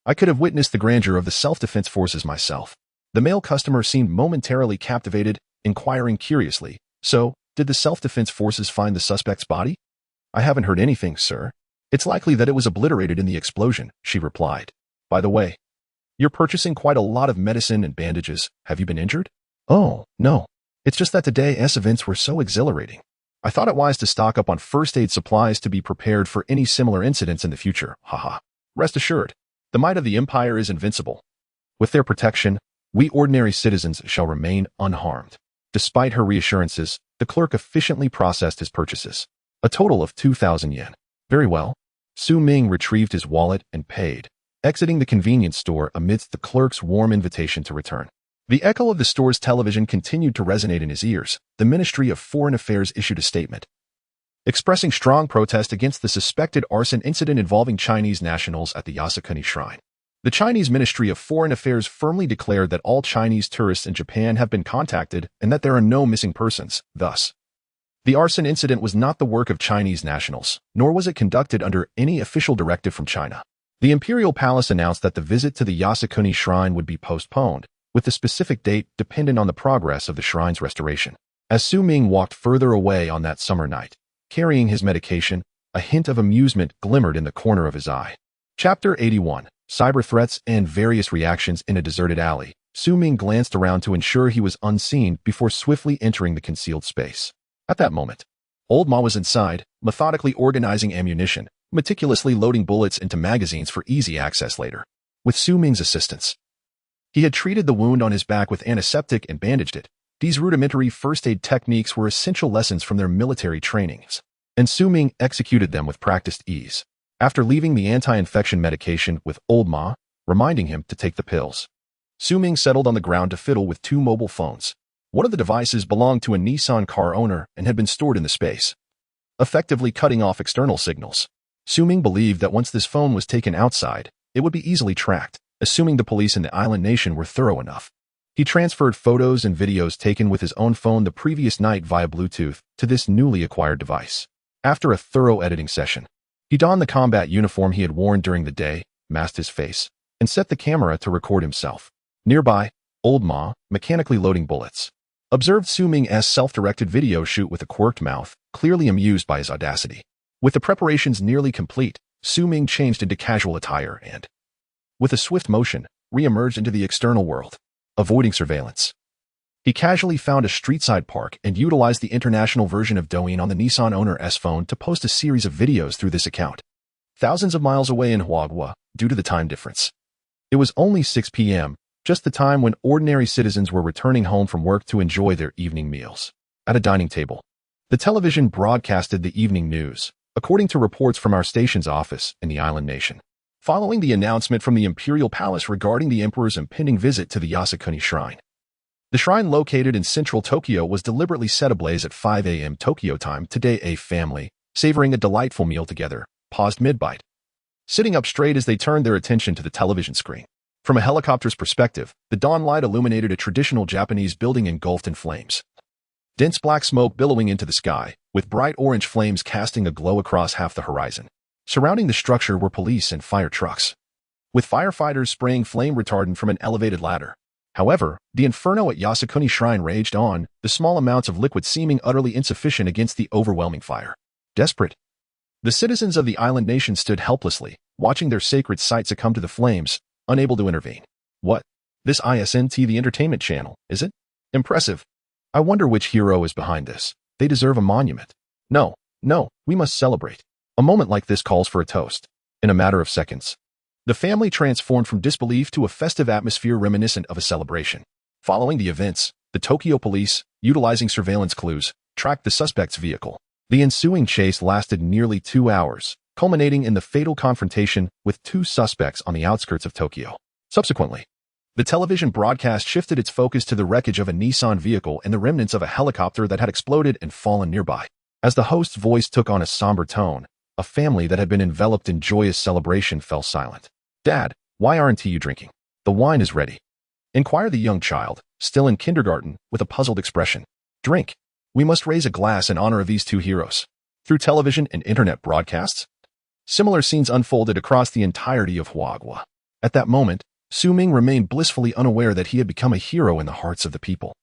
I could have witnessed the grandeur of the self-defense forces myself." The male customer seemed momentarily captivated, inquiring curiously, "So, did the self-defense forces find the suspect's body?" "I haven't heard anything, sir. It's likely that it was obliterated in the explosion," she replied. "By the way, you're purchasing quite a lot of medicine and bandages. Have you been injured?" "Oh, no. It's just that today's events were so exhilarating. I thought it wise to stock up on first aid supplies to be prepared for any similar incidents in the future. Haha. Rest assured, the might of the Empire is invincible. With their protection, we ordinary citizens shall remain unharmed." Despite her reassurances, the clerk efficiently processed his purchases. A total of 2,000 yen. Very well. Ming retrieved his wallet and paid, exiting the convenience store amidst the clerk's warm invitation to return. The echo of the store's television continued to resonate in his ears. The Ministry of Foreign Affairs issued a statement, expressing strong protest against the suspected arson incident involving Chinese nationals at the Yasukuni Shrine. The Chinese Ministry of Foreign Affairs firmly declared that all Chinese tourists in Japan have been contacted and that there are no missing persons. Thus, the arson incident was not the work of Chinese nationals, nor was it conducted under any official directive from China. The Imperial Palace announced that the visit to the Yasukuni Shrine would be postponed, with the specific date dependent on the progress of the shrine's restoration. As Ming walked further away on that summer night, carrying his medication, a hint of amusement glimmered in the corner of his eye. Chapter 81. Cyber Threats and Various Reactions in a Deserted Alley. Ming glanced around to ensure he was unseen before swiftly entering the concealed space. At that moment, Old Ma was inside, methodically organizing ammunition, meticulously loading bullets into magazines for easy access later. With Ming's assistance, he had treated the wound on his back with antiseptic and bandaged it. These rudimentary first aid techniques were essential lessons from their military trainings, and Ming executed them with practiced ease. After leaving the anti-infection medication with Old Ma, reminding him to take the pills, Ming settled on the ground to fiddle with two mobile phones. One of the devices belonged to a Nissan car owner and had been stored in the space, effectively cutting off external signals. Ming believed that once this phone was taken outside, it would be easily tracked, assuming the police in the island nation were thorough enough. He transferred photos and videos taken with his own phone the previous night via Bluetooth to this newly acquired device. After a thorough editing session, he donned the combat uniform he had worn during the day, masked his face, and set the camera to record himself. Nearby, Old Ma, mechanically loading bullets, observed Ming's self-directed video shoot with a quirked mouth, clearly amused by his audacity. With the preparations nearly complete, Ming changed into casual attire and, with a swift motion, re-emerged into the external world, avoiding surveillance. He casually found a street-side park and utilized the international version of Douyin on the Nissan owner's phone to post a series of videos through this account. Thousands of miles away in Huagua, due to the time difference. It was only 6 p.m., just the time when ordinary citizens were returning home from work to enjoy their evening meals. At a dining table, the television broadcasted the evening news, according to reports from our station's office in the island nation. Following the announcement from the Imperial Palace regarding the Emperor's impending visit to the Yasukuni Shrine, the shrine located in central Tokyo was deliberately set ablaze at 5 a.m. Tokyo time. Today, a family, savoring a delightful meal together, paused mid-bite, sitting up straight as they turned their attention to the television screen. From a helicopter's perspective, the dawn light illuminated a traditional Japanese building engulfed in flames. Dense black smoke billowing into the sky, with bright orange flames casting a glow across half the horizon. Surrounding the structure were police and fire trucks, with firefighters spraying flame retardant from an elevated ladder. However, the inferno at Yasukuni Shrine raged on, the small amounts of liquid seeming utterly insufficient against the overwhelming fire. Desperate, the citizens of the island nation stood helplessly, watching their sacred site succumb to the flames, unable to intervene. What? This isn't the entertainment channel, is it? Impressive. I wonder which hero is behind this. They deserve a monument. No, we must celebrate. A moment like this calls for a toast. In a matter of seconds, the family transformed from disbelief to a festive atmosphere reminiscent of a celebration. Following the events, the Tokyo police, utilizing surveillance clues, tracked the suspect's vehicle. The ensuing chase lasted nearly 2 hours, culminating in the fatal confrontation with two suspects on the outskirts of Tokyo. Subsequently, the television broadcast shifted its focus to the wreckage of a Nissan vehicle and the remnants of a helicopter that had exploded and fallen nearby. As the host's voice took on a somber tone, a family that had been enveloped in joyous celebration fell silent. "Dad, why aren't you drinking? The wine is ready," inquired the young child, still in kindergarten, with a puzzled expression. "Drink. We must raise a glass in honor of these two heroes." Through television and internet broadcasts, similar scenes unfolded across the entirety of Huagua. At that moment, Su Ming remained blissfully unaware that he had become a hero in the hearts of the people.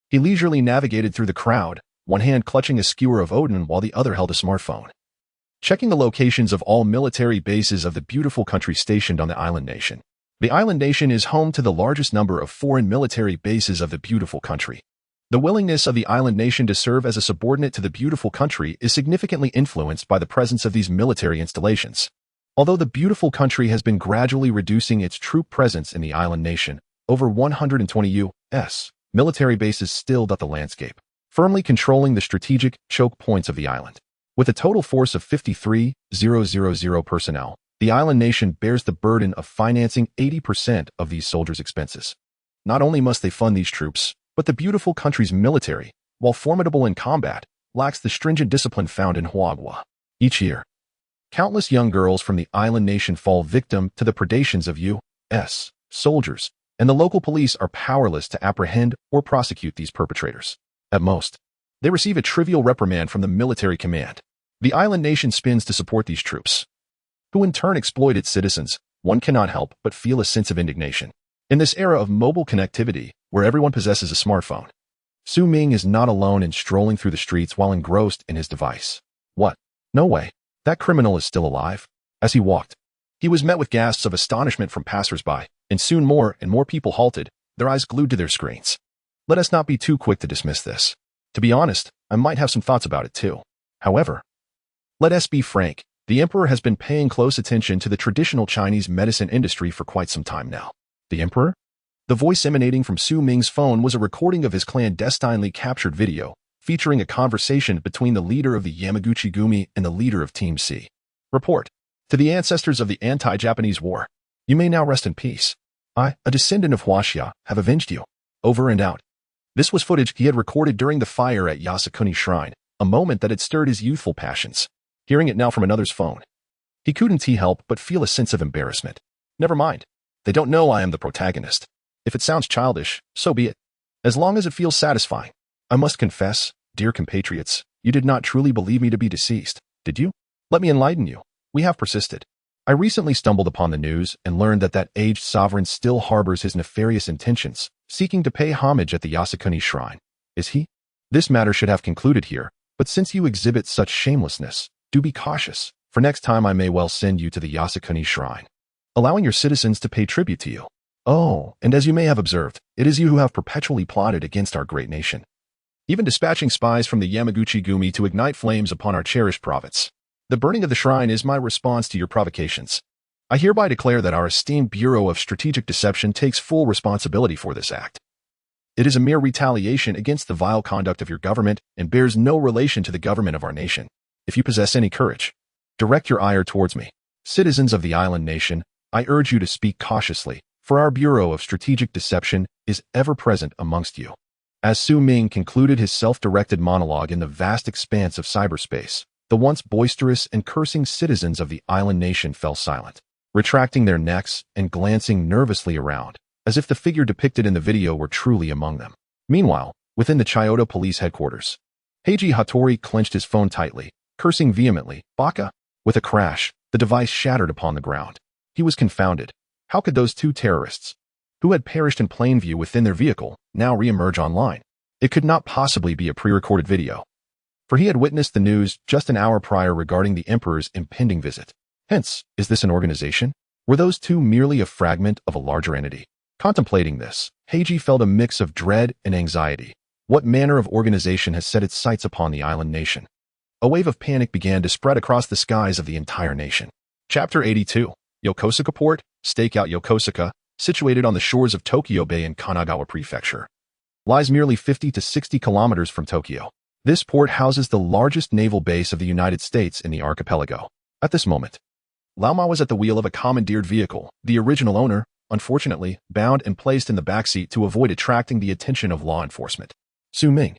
He leisurely navigated through the crowd, one hand clutching a skewer of Odin while the other held a smartphone. Checking the locations of all military bases of the beautiful country stationed on the island nation. The island nation is home to the largest number of foreign military bases of the beautiful country. The willingness of the island nation to serve as a subordinate to the beautiful country is significantly influenced by the presence of these military installations. Although the beautiful country has been gradually reducing its troop presence in the island nation, over 120 U.S. military bases still dot the landscape, firmly controlling the strategic choke points of the island. With a total force of 53,000 personnel, the island nation bears the burden of financing 80% of these soldiers' expenses. Not only must they fund these troops, but the beautiful country's military, while formidable in combat, lacks the stringent discipline found in Huagua. Each year, countless young girls from the island nation fall victim to the predations of U.S. soldiers, and the local police are powerless to apprehend or prosecute these perpetrators. At most, they receive a trivial reprimand from the military command. The island nation spins to support these troops, who in turn exploit its citizens. One cannot help but feel a sense of indignation. In this era of mobile connectivity, where everyone possesses a smartphone, Su Ming is not alone in strolling through the streets while engrossed in his device. What? No way. That criminal is still alive. As he walked, he was met with gasps of astonishment from passers-by, and soon more and more people halted, their eyes glued to their screens. Let us not be too quick to dismiss this. To be honest, I might have some thoughts about it too. However, let us be frank, the emperor has been paying close attention to the traditional Chinese medicine industry for quite some time now. The emperor? The voice emanating from Su Ming's phone was a recording of his clandestinely captured video, featuring a conversation between the leader of the Yamaguchi-gumi and the leader of Team C. Report. To the ancestors of the anti-Japanese war, you may now rest in peace. I, a descendant of Huaxia, have avenged you. Over and out. This was footage he had recorded during the fire at Yasukuni Shrine, a moment that had stirred his youthful passions. Hearing it now from another's phone, he couldn't help but feel a sense of embarrassment. Never mind. They don't know I am the protagonist. If it sounds childish, so be it. As long as it feels satisfying. I must confess, dear compatriots, you did not truly believe me to be deceased, did you? Let me enlighten you. We have persisted. I recently stumbled upon the news and learned that aged sovereign still harbors his nefarious intentions, seeking to pay homage at the Yasukuni Shrine. Is he? This matter should have concluded here, but since you exhibit such shamelessness, do be cautious, for next time I may well send you to the Yasukuni Shrine, allowing your citizens to pay tribute to you. Oh, and as you may have observed, it is you who have perpetually plotted against our great nation, even dispatching spies from the Yamaguchi-gumi to ignite flames upon our cherished province. The burning of the shrine is my response to your provocations. I hereby declare that our esteemed Bureau of Strategic Deception takes full responsibility for this act. It is a mere retaliation against the vile conduct of your government and bears no relation to the government of our nation. If you possess any courage, direct your ire towards me. Citizens of the island nation, I urge you to speak cautiously, for our Bureau of Strategic Deception is ever present amongst you. As Su Ming concluded his self-directed monologue in the vast expanse of cyberspace, the once boisterous and cursing citizens of the island nation fell silent, retracting their necks and glancing nervously around, as if the figure depicted in the video were truly among them. Meanwhile, within the Chiyoda police headquarters, Heiji Hattori clenched his phone tightly, cursing vehemently, "Baka!" With a crash, the device shattered upon the ground. He was confounded. How could those two terrorists, who had perished in plain view within their vehicle, now re-emerge online? It could not possibly be a pre-recorded video, for he had witnessed the news just an hour prior regarding the Emperor's impending visit. Hence, is this an organization? Were those two merely a fragment of a larger entity? Contemplating this, Heiji felt a mix of dread and anxiety. What manner of organization has set its sights upon the island nation? A wave of panic began to spread across the skies of the entire nation. Chapter 82. Yokosuka Port, Stakeout Yokosuka, situated on the shores of Tokyo Bay in Kanagawa Prefecture, lies merely 50 to 60 kilometers from Tokyo. This port houses the largest naval base of the United States in the archipelago. At this moment, Lao Ma was at the wheel of a commandeered vehicle, the original owner, unfortunately, bound and placed in the backseat to avoid attracting the attention of law enforcement. Su Ming,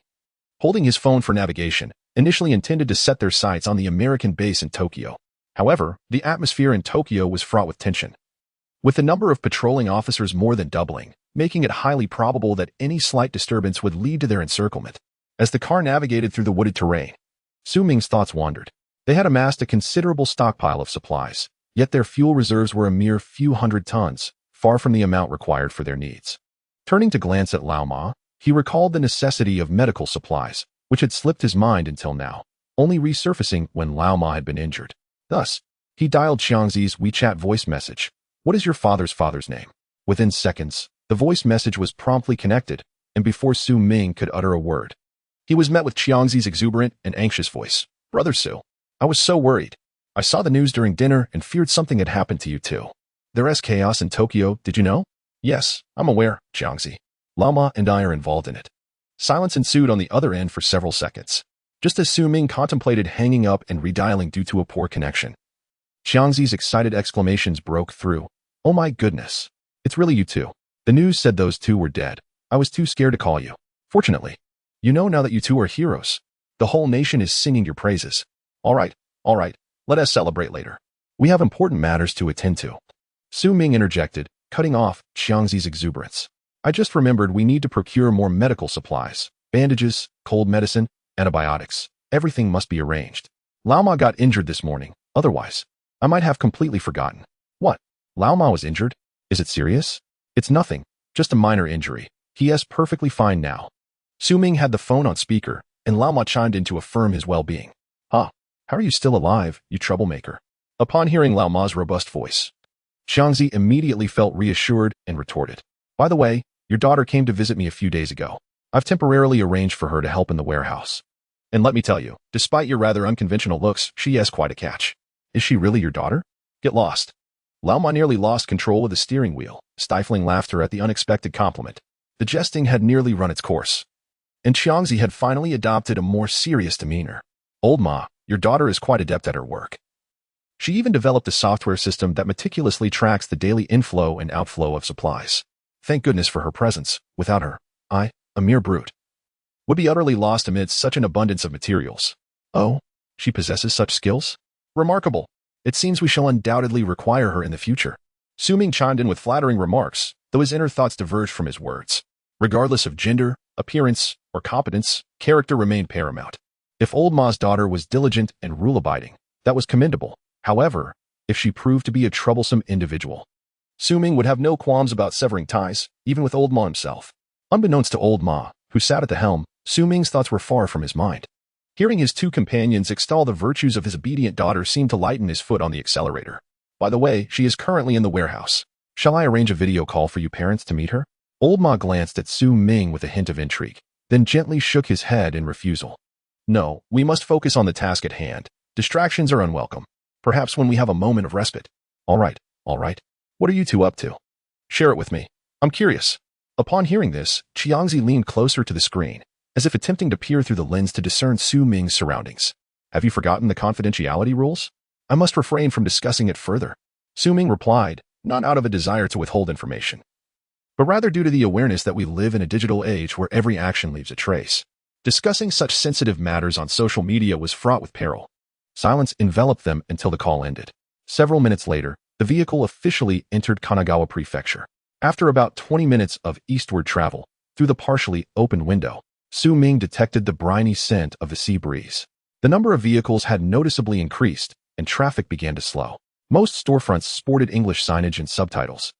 holding his phone for navigation, initially intended to set their sights on the American base in Tokyo. However, the atmosphere in Tokyo was fraught with tension, with the number of patrolling officers more than doubling, making it highly probable that any slight disturbance would lead to their encirclement. As the car navigated through the wooded terrain, Su Ming's thoughts wandered. They had amassed a considerable stockpile of supplies, yet their fuel reserves were a mere few hundred tons, far from the amount required for their needs. Turning to glance at Lao Ma, he recalled the necessity of medical supplies, which had slipped his mind until now, only resurfacing when Lao Ma had been injured. Thus, he dialed Xiangzi's WeChat voice message. "What is your father's name?" Within seconds, the voice message was promptly connected, and before Su Ming could utter a word, he was met with Xiangzi's exuberant and anxious voice. "Brother Su, I was so worried. I saw the news during dinner and feared something had happened to you too. There's chaos in Tokyo, did you know?" "Yes, I'm aware, Xiangzi. Lao Ma and I are involved in it." Silence ensued on the other end for several seconds, just as Su Ming contemplated hanging up and redialing due to a poor connection. Xiangzi's excited exclamations broke through. "Oh my goodness. It's really you two. The news said those two were dead. I was too scared to call you. Fortunately, you know now that you two are heroes. The whole nation is singing your praises. All right, let us celebrate later. We have important matters to attend to." Su Ming interjected, cutting off Xiangzi's exuberance. "I just remembered we need to procure more medical supplies, bandages, cold medicine, antibiotics. Everything must be arranged. Lao Ma got injured this morning, otherwise, I might have completely forgotten." "What? Lao Ma was injured? Is it serious?" "It's nothing, just a minor injury. He is perfectly fine now." Su Ming had the phone on speaker, and Lao Ma chimed in to affirm his well-being. "Ah, how are you still alive, you troublemaker?" Upon hearing Lao Ma's robust voice, Xiangzi immediately felt reassured and retorted. "By the way, your daughter came to visit me a few days ago. I've temporarily arranged for her to help in the warehouse. And let me tell you, despite your rather unconventional looks, she has quite a catch." "Is she really your daughter?" "Get lost." Lao Ma nearly lost control of the steering wheel, stifling laughter at the unexpected compliment. The jesting had nearly run its course, and Xiangzi had finally adopted a more serious demeanor. "Old Ma, your daughter is quite adept at her work. She even developed a software system that meticulously tracks the daily inflow and outflow of supplies. Thank goodness for her presence. Without her, I, a mere brute, would be utterly lost amidst such an abundance of materials." "Oh, she possesses such skills? Remarkable. It seems we shall undoubtedly require her in the future." Su Ming chimed in with flattering remarks, though his inner thoughts diverged from his words. Regardless of gender, appearance, or competence, character remained paramount. If old Ma's daughter was diligent and rule-abiding, that was commendable. However, if she proved to be a troublesome individual, Su Ming would have no qualms about severing ties, even with old Ma himself. Unbeknownst to old Ma, who sat at the helm, Su Ming's thoughts were far from his mind. Hearing his two companions extol the virtues of his obedient daughter seemed to lighten his foot on the accelerator. "By the way, she is currently in the warehouse. Shall I arrange a video call for you parents to meet her?" Old Ma glanced at Su Ming with a hint of intrigue, then gently shook his head in refusal. "No, we must focus on the task at hand. Distractions are unwelcome. Perhaps when we have a moment of respite." All right. What are you two up to? Share it with me. I'm curious." Upon hearing this, Xiangzi leaned closer to the screen, as if attempting to peer through the lens to discern Su Ming's surroundings. "Have you forgotten the confidentiality rules? I must refrain from discussing it further." Su Ming replied, not out of a desire to withhold information, but rather due to the awareness that we live in a digital age where every action leaves a trace. Discussing such sensitive matters on social media was fraught with peril. Silence enveloped them until the call ended. Several minutes later, the vehicle officially entered Kanagawa Prefecture. After about 20 minutes of eastward travel, through the partially open window, Su Ming detected the briny scent of the sea breeze. The number of vehicles had noticeably increased, and traffic began to slow. Most storefronts sported English signage and subtitles,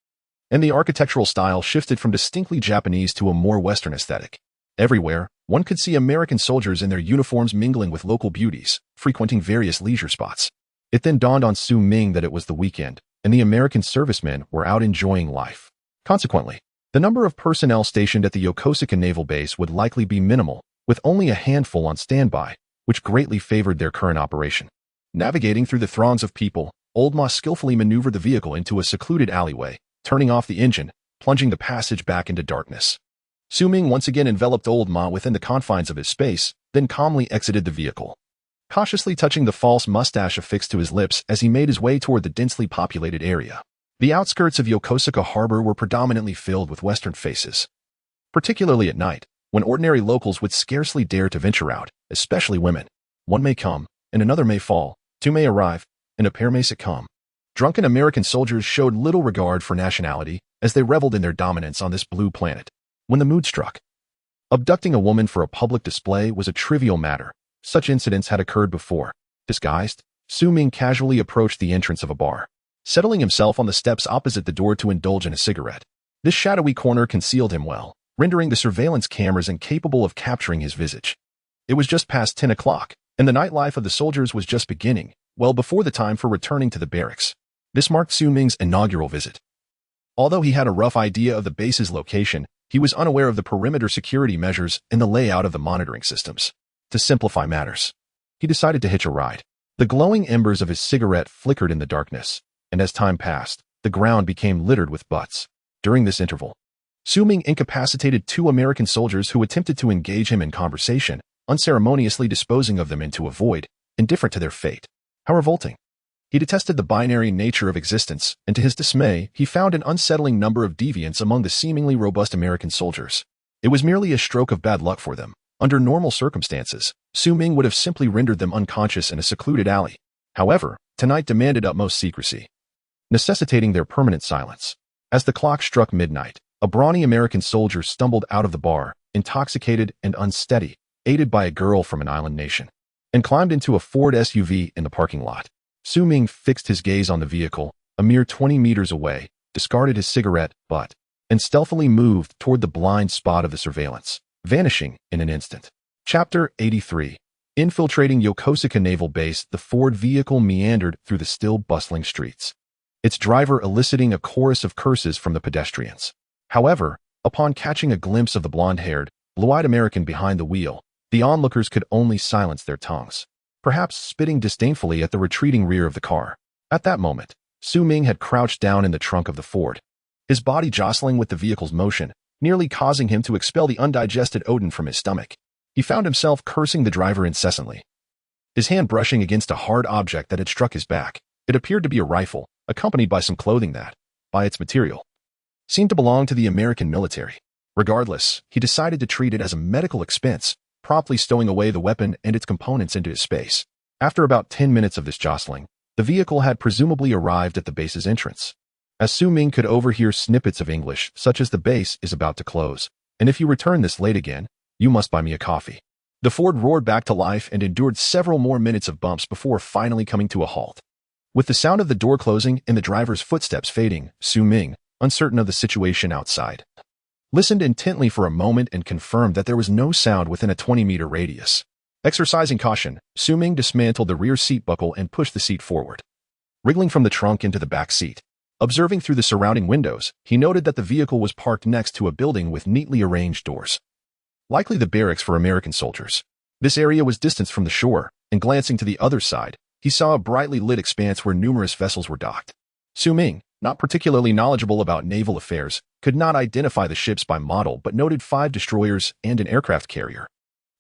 and the architectural style shifted from distinctly Japanese to a more Western aesthetic. Everywhere, one could see American soldiers in their uniforms mingling with local beauties, frequenting various leisure spots. It then dawned on Su Ming that it was the weekend, and the American servicemen were out enjoying life. Consequently, the number of personnel stationed at the Yokosuka Naval Base would likely be minimal, with only a handful on standby, which greatly favored their current operation. Navigating through the throngs of people, Old Ma skillfully maneuvered the vehicle into a secluded alleyway, turning off the engine, plunging the passage back into darkness. Su Ming once again enveloped Old Ma within the confines of his space, then calmly exited the vehicle, cautiously touching the false mustache affixed to his lips as he made his way toward the densely populated area. The outskirts of Yokosuka Harbor were predominantly filled with Western faces, particularly at night, when ordinary locals would scarcely dare to venture out, especially women. One may come, and another may fall, two may arrive, and a pair may succumb. Drunken American soldiers showed little regard for nationality as they reveled in their dominance on this blue planet. When the mood struck, abducting a woman for a public display was a trivial matter. Such incidents had occurred before. Disguised, Su Ming casually approached the entrance of a bar. settling himself on the steps opposite the door to indulge in a cigarette. This shadowy corner concealed him well, rendering the surveillance cameras incapable of capturing his visage. It was just past 10 o'clock, and the nightlife of the soldiers was just beginning, well before the time for returning to the barracks. This marked Su Ming's inaugural visit. Although he had a rough idea of the base's location, he was unaware of the perimeter security measures and the layout of the monitoring systems. To simplify matters, he decided to hitch a ride. The glowing embers of his cigarette flickered in the darkness, and as time passed, the ground became littered with butts. During this interval, Su Ming incapacitated 2 American soldiers who attempted to engage him in conversation, unceremoniously disposing of them into a void, indifferent to their fate. How revolting. He detested the binary nature of existence, and to his dismay, he found an unsettling number of deviants among the seemingly robust American soldiers. It was merely a stroke of bad luck for them. Under normal circumstances, Su Ming would have simply rendered them unconscious in a secluded alley. However, tonight demanded utmost secrecy, necessitating their permanent silence. As the clock struck midnight, a brawny American soldier stumbled out of the bar, intoxicated and unsteady, aided by a girl from an island nation, and climbed into a Ford SUV in the parking lot. Su Ming fixed his gaze on the vehicle, a mere 20 meters away, discarded his cigarette butt, and stealthily moved toward the blind spot of the surveillance, vanishing in an instant. Chapter 83. Infiltrating Yokosuka Naval Base, the Ford vehicle meandered through the still bustling streets, its driver eliciting a chorus of curses from the pedestrians. However, upon catching a glimpse of the blonde-haired, blue-eyed American behind the wheel, the onlookers could only silence their tongues, perhaps spitting disdainfully at the retreating rear of the car. At that moment, Su Ming had crouched down in the trunk of the Ford, his body jostling with the vehicle's motion, nearly causing him to expel the undigested odin from his stomach. He found himself cursing the driver incessantly, his hand brushing against a hard object that had struck his back. It appeared to be a rifle, accompanied by some clothing that, by its material, seemed to belong to the American military. Regardless, he decided to treat it as a medical expense, promptly stowing away the weapon and its components into his space. After about 10 minutes of this jostling, the vehicle had presumably arrived at the base's entrance. As Su Ming could overhear snippets of English, such as "the base is about to close, and if you return this late again, you must buy me a coffee." The Ford roared back to life and endured several more minutes of bumps before finally coming to a halt. With the sound of the door closing and the driver's footsteps fading, Su Ming, uncertain of the situation outside, listened intently for a moment and confirmed that there was no sound within a 20-meter radius. Exercising caution, Su Ming dismantled the rear seat buckle and pushed the seat forward, wriggling from the trunk into the back seat. Observing through the surrounding windows, he noted that the vehicle was parked next to a building with neatly arranged doors, likely the barracks for American soldiers. This area was distanced from the shore, and glancing to the other side, he saw a brightly lit expanse where numerous vessels were docked. Su Ming, not particularly knowledgeable about naval affairs, could not identify the ships by model but noted 5 destroyers and an aircraft carrier.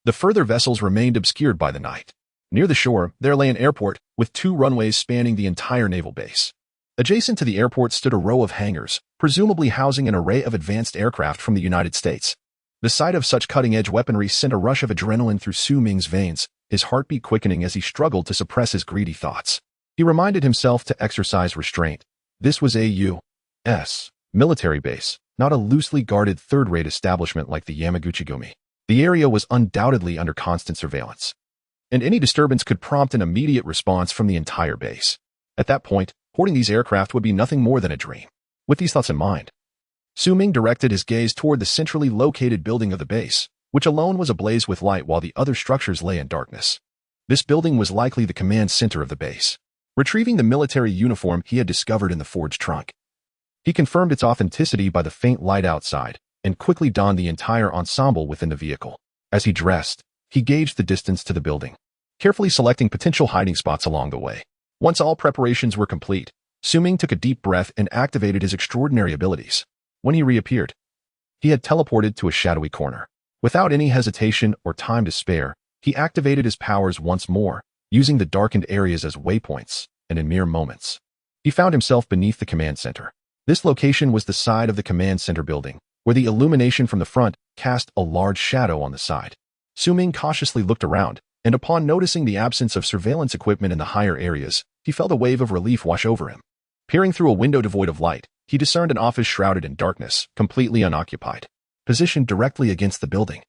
The further vessels remained obscured by the night. Near the shore, there lay an airport, with 2 runways spanning the entire naval base. Adjacent to the airport stood a row of hangars, presumably housing an array of advanced aircraft from the United States. The sight of such cutting-edge weaponry sent a rush of adrenaline through Su Ming's veins, his heartbeat quickening as he struggled to suppress his greedy thoughts. He reminded himself to exercise restraint. This was a U.S. military base, not a loosely guarded third-rate establishment like the Yamaguchi-gumi. The area was undoubtedly under constant surveillance, and any disturbance could prompt an immediate response from the entire base. At that point, hoarding these aircraft would be nothing more than a dream. With these thoughts in mind, Su Ming directed his gaze toward the centrally located building of the base, which alone was ablaze with light while the other structures lay in darkness. This building was likely the command center of the base. Retrieving the military uniform he had discovered in the Ford's trunk, he confirmed its authenticity by the faint light outside, and quickly donned the entire ensemble within the vehicle. As he dressed, he gauged the distance to the building, carefully selecting potential hiding spots along the way. Once all preparations were complete, Su Ming took a deep breath and activated his extraordinary abilities. When he reappeared, he had teleported to a shadowy corner. Without any hesitation or time to spare, he activated his powers once more, using the darkened areas as waypoints, and in mere moments, he found himself beneath the command center. This location was the side of the command center building, where the illumination from the front cast a large shadow on the side. Su Ming cautiously looked around, and upon noticing the absence of surveillance equipment in the higher areas, he felt a wave of relief wash over him. Peering through a window devoid of light, he discerned an office shrouded in darkness, completely unoccupied, positioned directly against the building.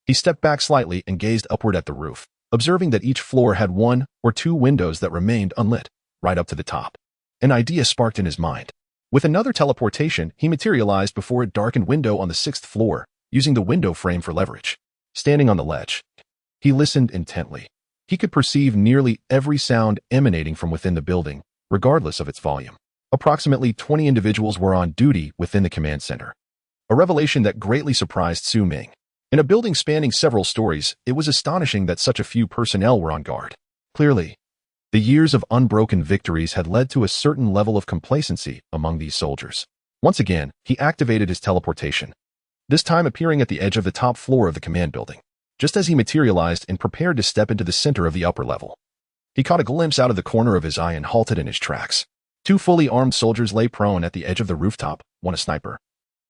He stepped back slightly and gazed upward at the roof, observing that each floor had 1 or 2 windows that remained unlit, right up to the top. An idea sparked in his mind. With another teleportation, he materialized before a darkened window on the 6th floor, using the window frame for leverage. Standing on the ledge, he listened intently. He could perceive nearly every sound emanating from within the building, regardless of its volume. Approximately 20 individuals were on duty within the command center. A revelation that greatly surprised Su Ming. In a building spanning several stories, it was astonishing that such a few personnel were on guard. Clearly, the years of unbroken victories had led to a certain level of complacency among these soldiers. Once again, he activated his teleportation, this time appearing at the edge of the top floor of the command building. Just as he materialized and prepared to step into the center of the upper level, he caught a glimpse out of the corner of his eye and halted in his tracks. Two fully armed soldiers lay prone at the edge of the rooftop, one a sniper,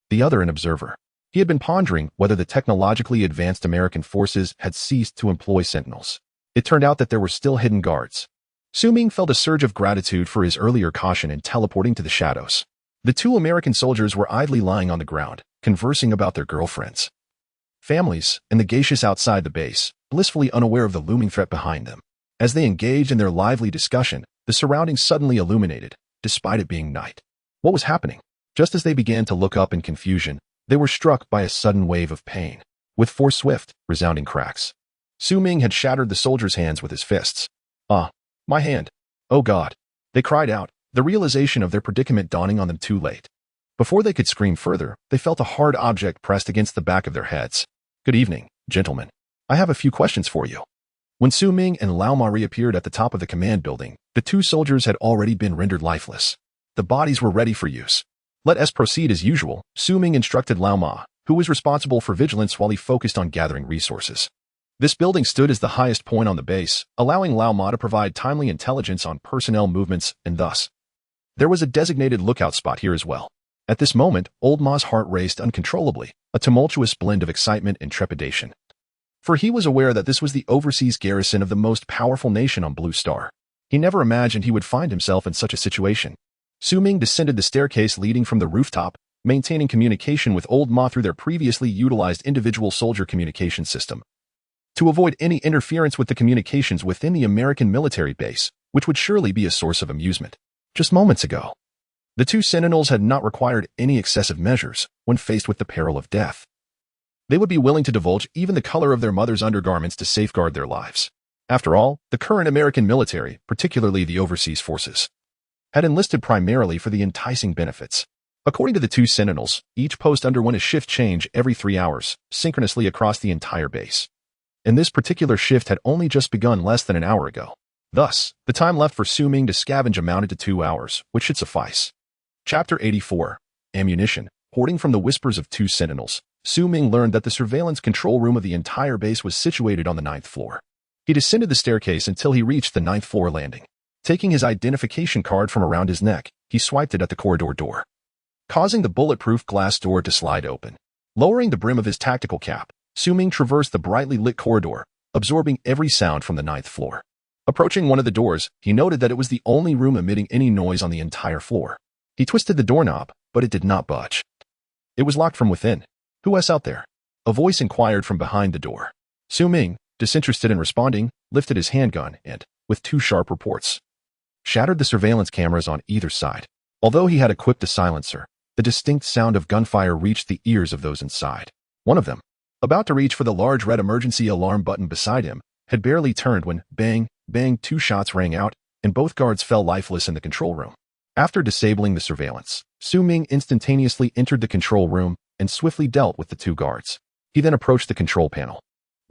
the other an observer. He had been pondering whether the technologically advanced American forces had ceased to employ sentinels. It turned out that there were still hidden guards. Su Ming felt a surge of gratitude for his earlier caution in teleporting to the shadows. The two American soldiers were idly lying on the ground, conversing about their girlfriends, families, and the geishas outside the base, blissfully unaware of the looming threat behind them. As they engaged in their lively discussion, the surroundings suddenly illuminated, despite it being night. What was happening? Just as they began to look up in confusion, they were struck by a sudden wave of pain. With four swift, resounding cracks, Su Ming had shattered the soldiers' hands with his fists. "Ah, my hand. Oh God!" They cried out, the realization of their predicament dawning on them too late. Before they could scream further, they felt a hard object pressed against the back of their heads. "Good evening, gentlemen. I have a few questions for you." When Su Ming and Lao Ma reappeared at the top of the command building, the two soldiers had already been rendered lifeless. The bodies were ready for use. "Let us proceed as usual," Su Ming instructed Lao Ma, who was responsible for vigilance while he focused on gathering resources. This building stood as the highest point on the base, allowing Lao Ma to provide timely intelligence on personnel movements, and thus, there was a designated lookout spot here as well. At this moment, Old Ma's heart raced uncontrollably, a tumultuous blend of excitement and trepidation. For he was aware that this was the overseas garrison of the most powerful nation on Blue Star. He never imagined he would find himself in such a situation. Su Ming descended the staircase leading from the rooftop, maintaining communication with Old Ma through their previously utilized individual soldier communication system, to avoid any interference with the communications within the American military base, which would surely be a source of amusement. Just moments ago, the two sentinels had not required any excessive measures when faced with the peril of death. They would be willing to divulge even the color of their mother's undergarments to safeguard their lives. After all, the current American military, particularly the overseas forces, had enlisted primarily for the enticing benefits. According to the two sentinels, each post underwent a shift change every 3 hours, synchronously across the entire base. And this particular shift had only just begun less than an hour ago. Thus, the time left for Su Ming to scavenge amounted to 2 hours, which should suffice. Chapter 84. Ammunition. Hoarding from the whispers of two sentinels, Su Ming learned that the surveillance control room of the entire base was situated on the 9th floor. He descended the staircase until he reached the 9th floor landing. Taking his identification card from around his neck, he swiped it at the corridor door, causing the bulletproof glass door to slide open. Lowering the brim of his tactical cap, Su Ming traversed the brightly lit corridor, absorbing every sound from the 9th floor. Approaching one of the doors, he noted that it was the only room emitting any noise on the entire floor. He twisted the doorknob, but it did not budge. It was locked from within. "Who is out there?" a voice inquired from behind the door. Su Ming, disinterested in responding, lifted his handgun and, with 2 sharp reports, shattered the surveillance cameras on either side. Although he had equipped a silencer, the distinct sound of gunfire reached the ears of those inside. One of them, about to reach for the large red emergency alarm button beside him, had barely turned when, bang, bang, 2 shots rang out, and both guards fell lifeless in the control room. After disabling the surveillance, Su Ming instantaneously entered the control room and swiftly dealt with the 2 guards. He then approached the control panel,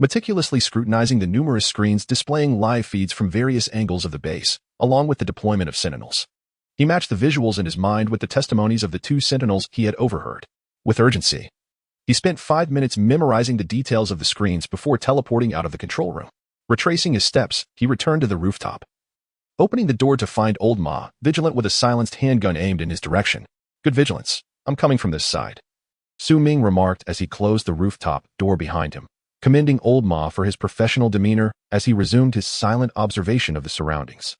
meticulously scrutinizing the numerous screens displaying live feeds from various angles of the base, along with the deployment of sentinels. He matched the visuals in his mind with the testimonies of the 2 sentinels he had overheard. With urgency, he spent 5 minutes memorizing the details of the screens before teleporting out of the control room. Retracing his steps, he returned to the rooftop, opening the door to find Old Ma, vigilant with a silenced handgun aimed in his direction. "Good vigilance. I'm coming from this side," Su Ming remarked as he closed the rooftop door behind him, commending Old Ma for his professional demeanor as he resumed his silent observation of the surroundings.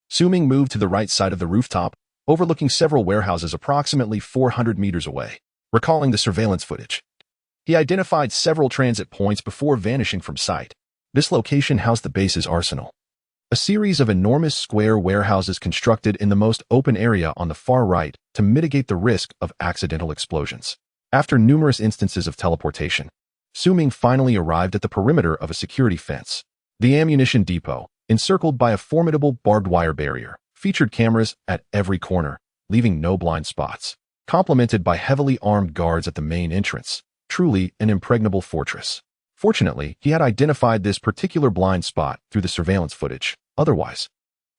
Su Ming moved to the right side of the rooftop, overlooking several warehouses approximately 400 meters away. Recalling the surveillance footage, he identified several transit points before vanishing from sight. This location housed the base's arsenal, a series of enormous square warehouses constructed in the most open area on the far right to mitigate the risk of accidental explosions. After numerous instances of teleportation, Ming finally arrived at the perimeter of a security fence. The ammunition depot, encircled by a formidable barbed wire barrier, featured cameras at every corner, leaving no blind spots. Complemented by heavily armed guards at the main entrance, truly an impregnable fortress. Fortunately, he had identified this particular blind spot through the surveillance footage. Otherwise,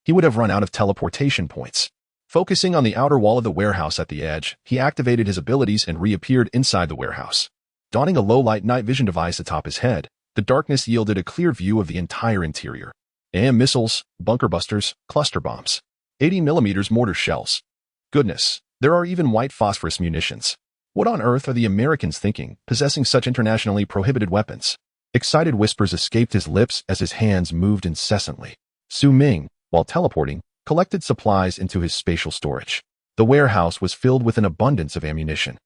he would have run out of teleportation points. Focusing on the outer wall of the warehouse at the edge, he activated his abilities and reappeared inside the warehouse. Donning a low-light night vision device atop his head, the darkness yielded a clear view of the entire interior. AM missiles, bunker busters, cluster bombs, 80mm mortar shells. Goodness, there are even white phosphorus munitions. What on earth are the Americans thinking, possessing such internationally prohibited weapons? Excited whispers escaped his lips as his hands moved incessantly. Ming, while teleporting, collected supplies into his spatial storage. The warehouse was filled with an abundance of ammunition,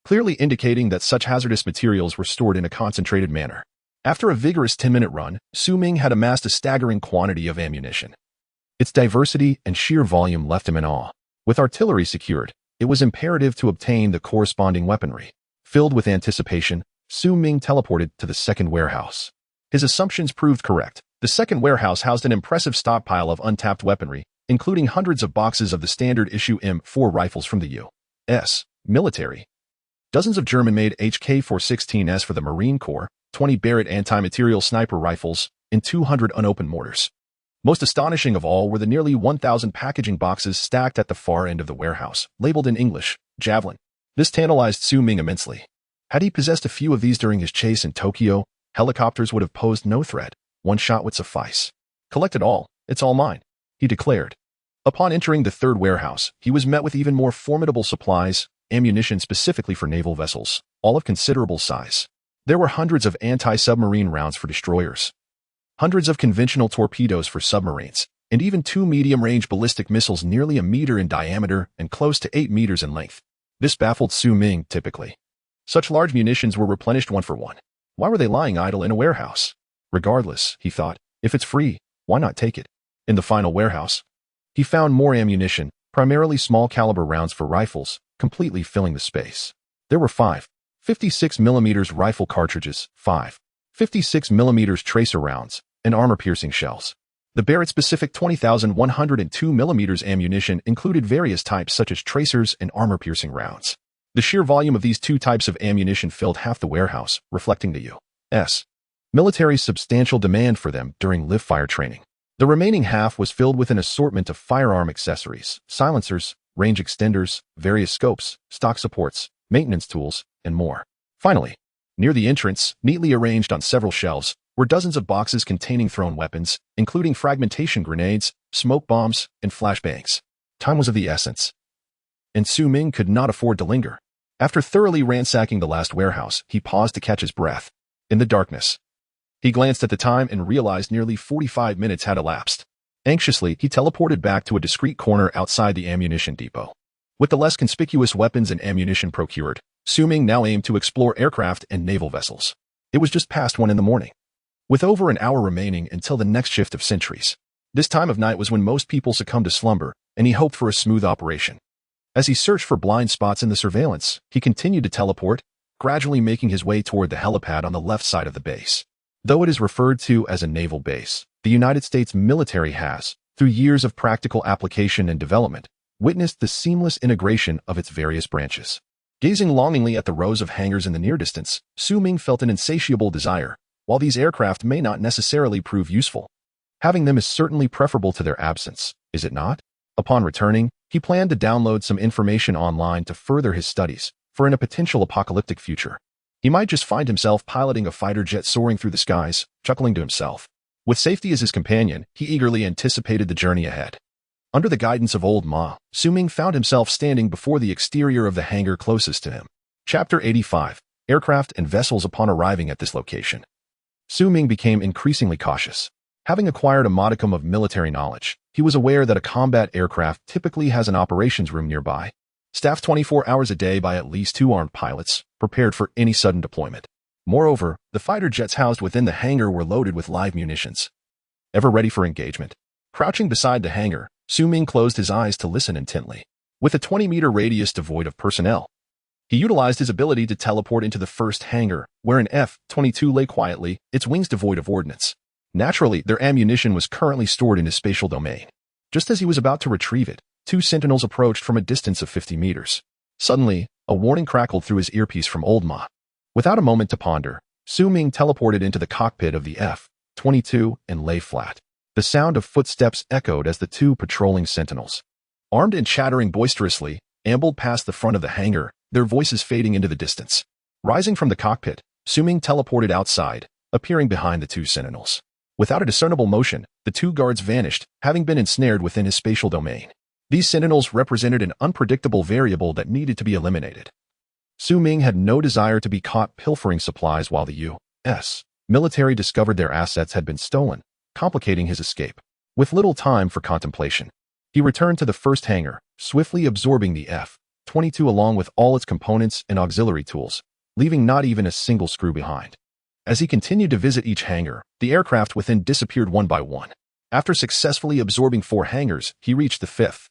clearly indicating that such hazardous materials were stored in a concentrated manner. After a vigorous 10-minute run, Ming had amassed a staggering quantity of ammunition. Its diversity and sheer volume left him in awe. With artillery secured, it was imperative to obtain the corresponding weaponry. Filled with anticipation, Ming teleported to the second warehouse. His assumptions proved correct. The second warehouse housed an impressive stockpile of untapped weaponry, including hundreds of boxes of the standard-issue M4 rifles from the U.S. military, dozens of German-made HK-416s for the Marine Corps, 20 Barrett anti-material sniper rifles, and 200 unopened mortars. Most astonishing of all were the nearly 1,000 packaging boxes stacked at the far end of the warehouse, labeled in English, Javelin. This tantalized Ming immensely. Had he possessed a few of these during his chase in Tokyo, helicopters would have posed no threat. One shot would suffice. Collect it all, it's all mine, he declared. Upon entering the third warehouse, he was met with even more formidable supplies, ammunition specifically for naval vessels, all of considerable size. There were hundreds of anti-submarine rounds for destroyers, hundreds of conventional torpedoes for submarines, and even 2 medium-range ballistic missiles nearly a meter in diameter and close to 8 meters in length. This baffled Ming typically. Such large munitions were replenished one for one. Why were they lying idle in a warehouse? Regardless, he thought, if it's free, why not take it? In the final warehouse, he found more ammunition, primarily small-caliber rounds for rifles, completely filling the space. There were 5 56mm rifle cartridges, 5 56mm tracer rounds, and armor-piercing shells. The Barrett-specific 20,102mm ammunition included various types such as tracers and armor-piercing rounds. The sheer volume of these two types of ammunition filled half the warehouse, reflecting the U.S. military's substantial demand for them during live-fire training. The remaining half was filled with an assortment of firearm accessories, silencers, range extenders, various scopes, stock supports, maintenance tools, and more. Finally, near the entrance, neatly arranged on several shelves, were dozens of boxes containing thrown weapons, including fragmentation grenades, smoke bombs, and flashbangs. Time was of the essence, and Ming could not afford to linger. After thoroughly ransacking the last warehouse, he paused to catch his breath. In the darkness, he glanced at the time and realized nearly 45 minutes had elapsed. Anxiously, he teleported back to a discreet corner outside the ammunition depot. With the less conspicuous weapons and ammunition procured, Ming now aimed to explore aircraft and naval vessels. It was just past 1 a.m. With over an hour remaining until the next shift of sentries. This time of night was when most people succumbed to slumber, and he hoped for a smooth operation. As he searched for blind spots in the surveillance, he continued to teleport, gradually making his way toward the helipad on the left side of the base. Though it is referred to as a naval base, the United States military has, through years of practical application and development, witnessed the seamless integration of its various branches. Gazing longingly at the rows of hangars in the near distance, Ming felt an insatiable desire. While these aircraft may not necessarily prove useful, having them is certainly preferable to their absence, is it not? Upon returning, he planned to download some information online to further his studies, for in a potential apocalyptic future, he might just find himself piloting a fighter jet soaring through the skies, chuckling to himself. With safety as his companion, he eagerly anticipated the journey ahead. Under the guidance of old Ma, Ming found himself standing before the exterior of the hangar closest to him. Chapter 85. Aircraft and Vessels. Upon arriving at this location, Ming became increasingly cautious. Having acquired a modicum of military knowledge, he was aware that a combat aircraft typically has an operations room nearby, staffed 24 hours a day by at least 2 armed pilots, prepared for any sudden deployment. Moreover, the fighter jets housed within the hangar were loaded with live munitions, ever ready for engagement. Crouching beside the hangar, Ming closed his eyes to listen intently. With a 20-meter radius devoid of personnel, he utilized his ability to teleport into the first hangar, where an F-22 lay quietly, its wings devoid of ordnance. Naturally, their ammunition was currently stored in his spatial domain. Just as he was about to retrieve it, two sentinels approached from a distance of 50 meters. Suddenly, a warning crackled through his earpiece from Old Ma. Without a moment to ponder, Ming teleported into the cockpit of the F-22 and lay flat. The sound of footsteps echoed as the two patrolling sentinels, armed and chattering boisterously, ambled past the front of the hangar, their voices fading into the distance. Rising from the cockpit, Ming teleported outside, appearing behind the two sentinels. Without a discernible motion, the two guards vanished, having been ensnared within his spatial domain. These sentinels represented an unpredictable variable that needed to be eliminated. Ming had no desire to be caught pilfering supplies while the U.S. military discovered their assets had been stolen, complicating his escape. With little time for contemplation, he returned to the first hangar, swiftly absorbing the F-22 along with all its components and auxiliary tools, leaving not even a single screw behind. As he continued to visit each hangar, the aircraft within disappeared one by one. After successfully absorbing 4 hangars, he reached the 5th,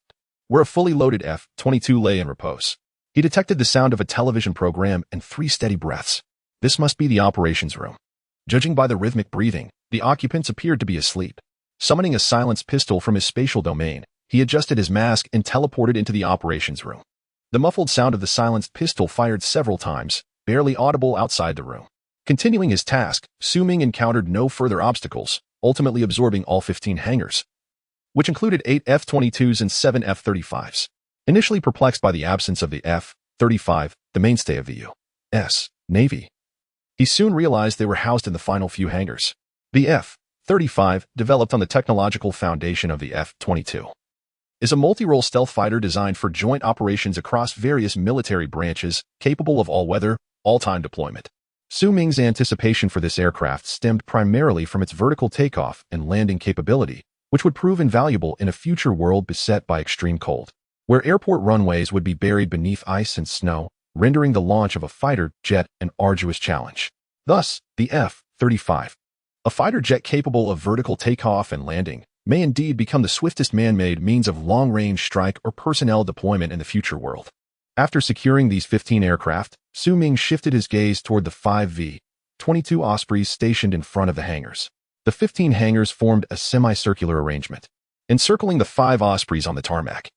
where a fully loaded F-22 lay in repose. He detected the sound of a television program and 3 steady breaths. This must be the operations room. Judging by the rhythmic breathing, the occupants appeared to be asleep. Summoning a silenced pistol from his spatial domain, he adjusted his mask and teleported into the operations room. The muffled sound of the silenced pistol fired several times, barely audible outside the room. Continuing his task, Ming encountered no further obstacles, ultimately absorbing all 15 hangars, which included 8 F-22s and 7 F-35s. Initially perplexed by the absence of the F-35, the mainstay of the U.S. Navy, he soon realized they were housed in the final few hangars. The F-35, developed on the technological foundation of the F-22, is a multi-role stealth fighter designed for joint operations across various military branches, capable of all-weather, all-time deployment. Ming's anticipation for this aircraft stemmed primarily from its vertical takeoff and landing capability, which would prove invaluable in a future world beset by extreme cold, where airport runways would be buried beneath ice and snow, rendering the launch of a fighter jet an arduous challenge. Thus, the F-35, a fighter jet capable of vertical takeoff and landing, may indeed become the swiftest man-made means of long-range strike or personnel deployment in the future world. After securing these 15 aircraft, Ming shifted his gaze toward the 5 V-22 Ospreys stationed in front of the hangars. The 15 hangars formed a semicircular arrangement, encircling the 5 Ospreys on the tarmac.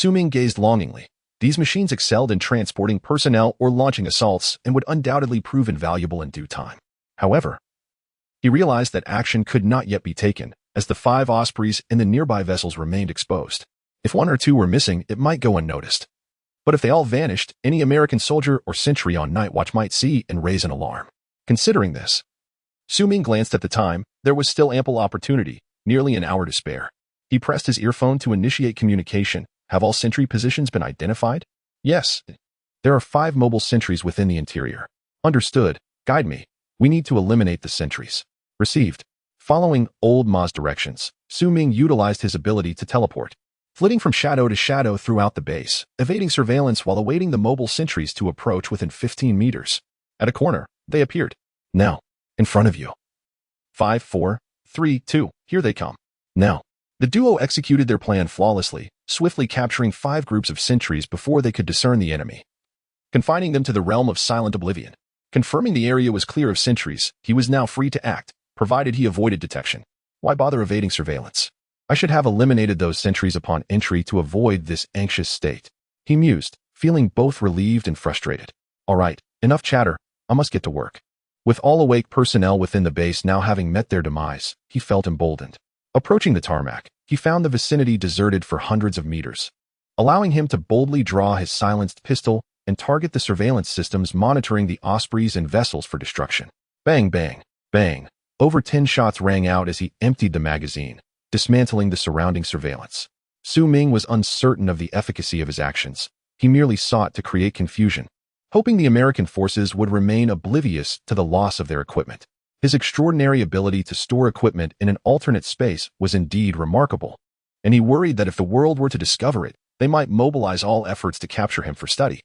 Ming gazed longingly. These machines excelled in transporting personnel or launching assaults and would undoubtedly prove invaluable in due time. However, he realized that action could not yet be taken, as the 5 Ospreys and the nearby vessels remained exposed. If 1 or 2 were missing, it might go unnoticed. But if they all vanished, any American soldier or sentry on night watch might see and raise an alarm. Considering this, Ming glanced at the time. There was still ample opportunity, nearly an hour to spare. He pressed his earphone to initiate communication. Have all sentry positions been identified? Yes. There are 5 mobile sentries within the interior. Understood. Guide me. We need to eliminate the sentries. Received. Following Old Ma's directions, Ming utilized his ability to teleport, flitting from shadow to shadow throughout the base, evading surveillance while awaiting the mobile sentries to approach within 15 meters. At a corner, they appeared. Now, in front of you. 5, 4, 3, 2, here they come. Now. The duo executed their plan flawlessly, swiftly capturing 5 groups of sentries before they could discern the enemy, confining them to the realm of silent oblivion. Confirming the area was clear of sentries, he was now free to act, provided he avoided detection. Why bother evading surveillance? I should have eliminated those sentries upon entry to avoid this anxious state, he mused, feeling both relieved and frustrated. All right, enough chatter, I must get to work. With all awake personnel within the base now having met their demise, he felt emboldened. Approaching the tarmac, he found the vicinity deserted for hundreds of meters, allowing him to boldly draw his silenced pistol and target the surveillance systems monitoring the Ospreys and vessels for destruction. Bang, bang, bang. Over 10 shots rang out as he emptied the magazine, dismantling the surrounding surveillance. Ming was uncertain of the efficacy of his actions. He merely sought to create confusion, hoping the American forces would remain oblivious to the loss of their equipment. His extraordinary ability to store equipment in an alternate space was indeed remarkable, and he worried that if the world were to discover it, they might mobilize all efforts to capture him for study.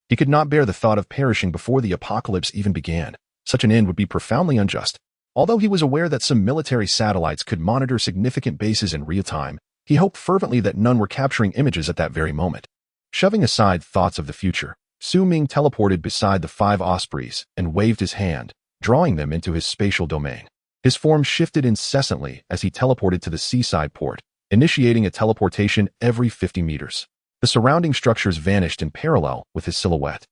He could not bear the thought of perishing before the apocalypse even began. Such an end would be profoundly unjust. Although he was aware that some military satellites could monitor significant bases in real time, he hoped fervently that none were capturing images at that very moment. Shoving aside thoughts of the future, Ming teleported beside the 5 ospreys and waved his hand, drawing them into his spatial domain. His form shifted incessantly as he teleported to the seaside port, initiating a teleportation every 50 meters. The surrounding structures vanished in parallel with his silhouette.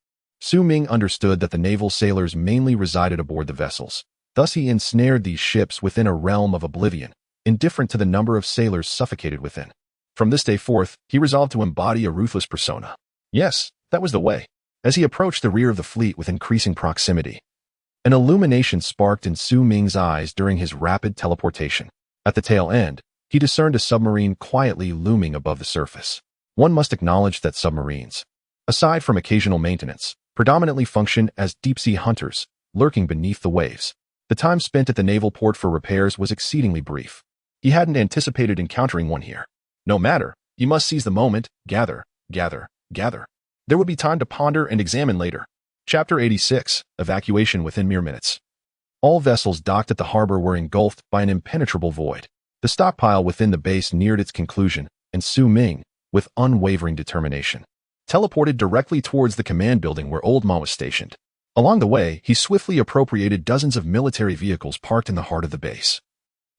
Ming understood that the naval sailors mainly resided aboard the vessels. Thus he ensnared these ships within a realm of oblivion, indifferent to the number of sailors suffocated within. From this day forth, he resolved to embody a ruthless persona. Yes, that was the way. As he approached the rear of the fleet with increasing proximity, an illumination sparked in Ming's eyes during his rapid teleportation. At the tail end, he discerned a submarine quietly looming above the surface. One must acknowledge that submarines, aside from occasional maintenance, predominantly function as deep-sea hunters, lurking beneath the waves. The time spent at the naval port for repairs was exceedingly brief. He hadn't anticipated encountering one here. No matter, he must seize the moment, gather. There would be time to ponder and examine later. Chapter 86, Evacuation within mere minutes. All vessels docked at the harbor were engulfed by an impenetrable void. The stockpile within the base neared its conclusion, and Ming, with unwavering determination, teleported directly towards the command building where Old Ma was stationed. Along the way, he swiftly appropriated dozens of military vehicles parked in the heart of the base,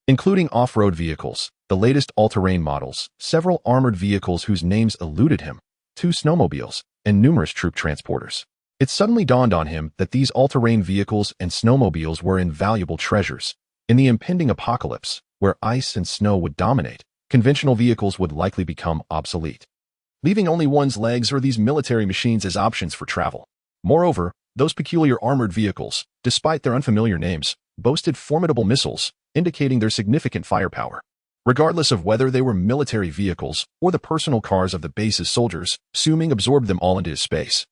including off-road vehicles, the latest all-terrain models, several armored vehicles whose names eluded him, 2 snowmobiles, and numerous troop transporters. It suddenly dawned on him that these all-terrain vehicles and snowmobiles were invaluable treasures. In the impending apocalypse, where ice and snow would dominate, conventional vehicles would likely become obsolete, leaving only one's legs or these military machines as options for travel. Moreover, those peculiar armored vehicles, despite their unfamiliar names, boasted formidable missiles, indicating their significant firepower. Regardless of whether they were military vehicles or the personal cars of the base's soldiers, Ming absorbed them all into his space,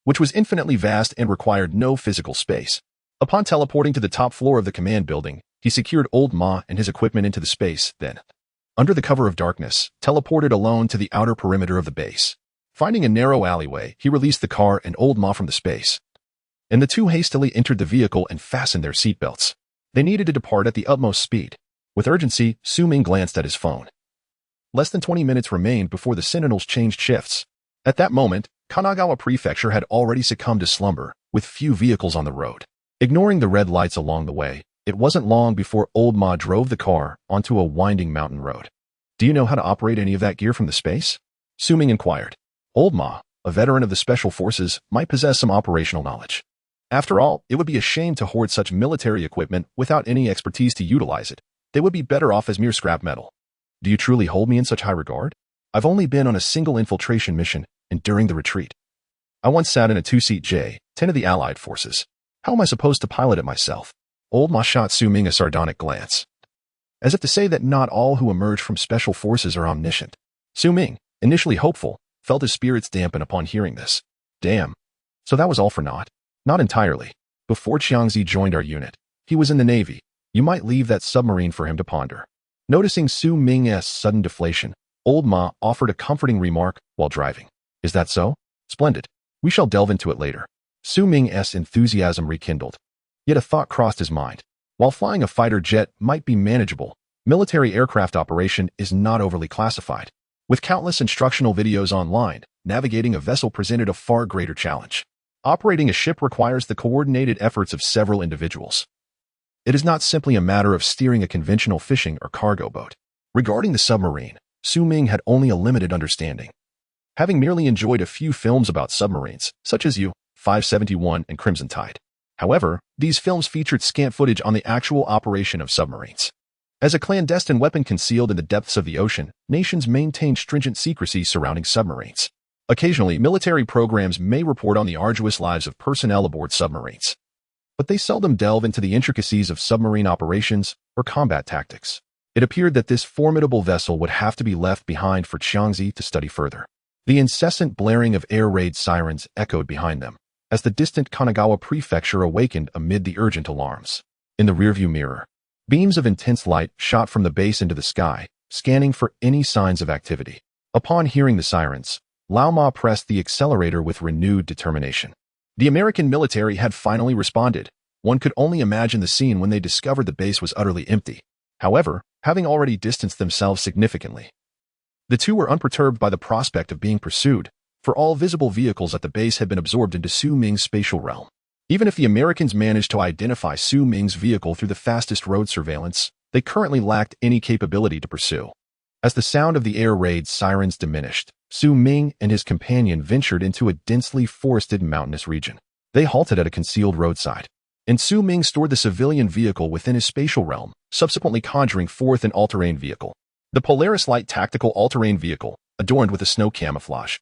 which was infinitely vast and required no physical space. Upon teleporting to the top floor of the command building, he secured Old Ma and his equipment into the space, then, under the cover of darkness, teleported alone to the outer perimeter of the base. Finding a narrow alleyway, he released the car and Old Ma from the space, and the two hastily entered the vehicle and fastened their seatbelts. They needed to depart at the utmost speed. With urgency, Ming glanced at his phone. Less than 20 minutes remained before the Sentinels changed shifts. At that moment, Kanagawa Prefecture had already succumbed to slumber, with few vehicles on the road. Ignoring the red lights along the way, it wasn't long before Old Ma drove the car onto a winding mountain road. "Do you know how to operate any of that gear from the space?" Ming inquired. Old Ma, a veteran of the Special Forces, might possess some operational knowledge. After all, it would be a shame to hoard such military equipment without any expertise to utilize it. They would be better off as mere scrap metal. "Do you truly hold me in such high regard? I've only been on a single infiltration mission, and during the retreat. I once sat in a 2-seat J-10 of the Allied forces. How am I supposed to pilot it myself?" Old Ma shot Ming a sardonic glance, as if to say that not all who emerge from special forces are omniscient. Ming, initially hopeful, felt his spirits dampen upon hearing this. Damn. So that was all for naught? Not entirely. Before Qiangzi joined our unit, he was in the Navy. You might leave that submarine for him to ponder. Noticing Ming's sudden deflation, Old Ma offered a comforting remark while driving. "Is that so? Splendid. We shall delve into it later." Ming's enthusiasm rekindled. Yet a thought crossed his mind. While flying a fighter jet might be manageable, military aircraft operation is not overly classified. With countless instructional videos online, navigating a vessel presented a far greater challenge. Operating a ship requires the coordinated efforts of several individuals. It is not simply a matter of steering a conventional fishing or cargo boat. Regarding the submarine, Ming had only a limited understanding, having merely enjoyed a few films about submarines, such as U-571 and Crimson Tide. However, these films featured scant footage on the actual operation of submarines. As a clandestine weapon concealed in the depths of the ocean, nations maintain stringent secrecy surrounding submarines. Occasionally, military programs may report on the arduous lives of personnel aboard submarines, but they seldom delve into the intricacies of submarine operations or combat tactics. It appeared that this formidable vessel would have to be left behind for Qiangzi to study further. The incessant blaring of air raid sirens echoed behind them, as the distant Kanagawa Prefecture awakened amid the urgent alarms. In the rearview mirror, beams of intense light shot from the base into the sky, scanning for any signs of activity. Upon hearing the sirens, Lao Ma pressed the accelerator with renewed determination. The American military had finally responded. One could only imagine the scene when they discovered the base was utterly empty. However, having already distanced themselves significantly, the two were unperturbed by the prospect of being pursued, for all visible vehicles at the base had been absorbed into Su Ming's spatial realm. Even if the Americans managed to identify Su Ming's vehicle through the fastest road surveillance, they currently lacked any capability to pursue. As the sound of the air raid sirens diminished, Su Ming and his companion ventured into a densely forested mountainous region. They halted at a concealed roadside, and Su Ming stored the civilian vehicle within his spatial realm, subsequently conjuring forth an all-terrain vehicle. The Polaris Light Tactical All-Terrain Vehicle, adorned with a snow camouflage,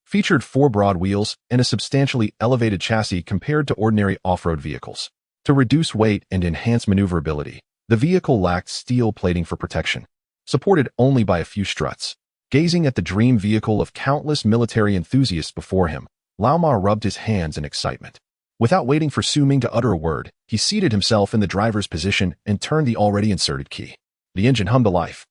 featured 4 broad wheels and a substantially elevated chassis compared to ordinary off-road vehicles. To reduce weight and enhance maneuverability, the vehicle lacked steel plating for protection, supported only by a few struts. Gazing at the dream vehicle of countless military enthusiasts before him, Lao Ma rubbed his hands in excitement. Without waiting for Su Ming to utter a word, he seated himself in the driver's position and turned the already inserted key. The engine hummed to life,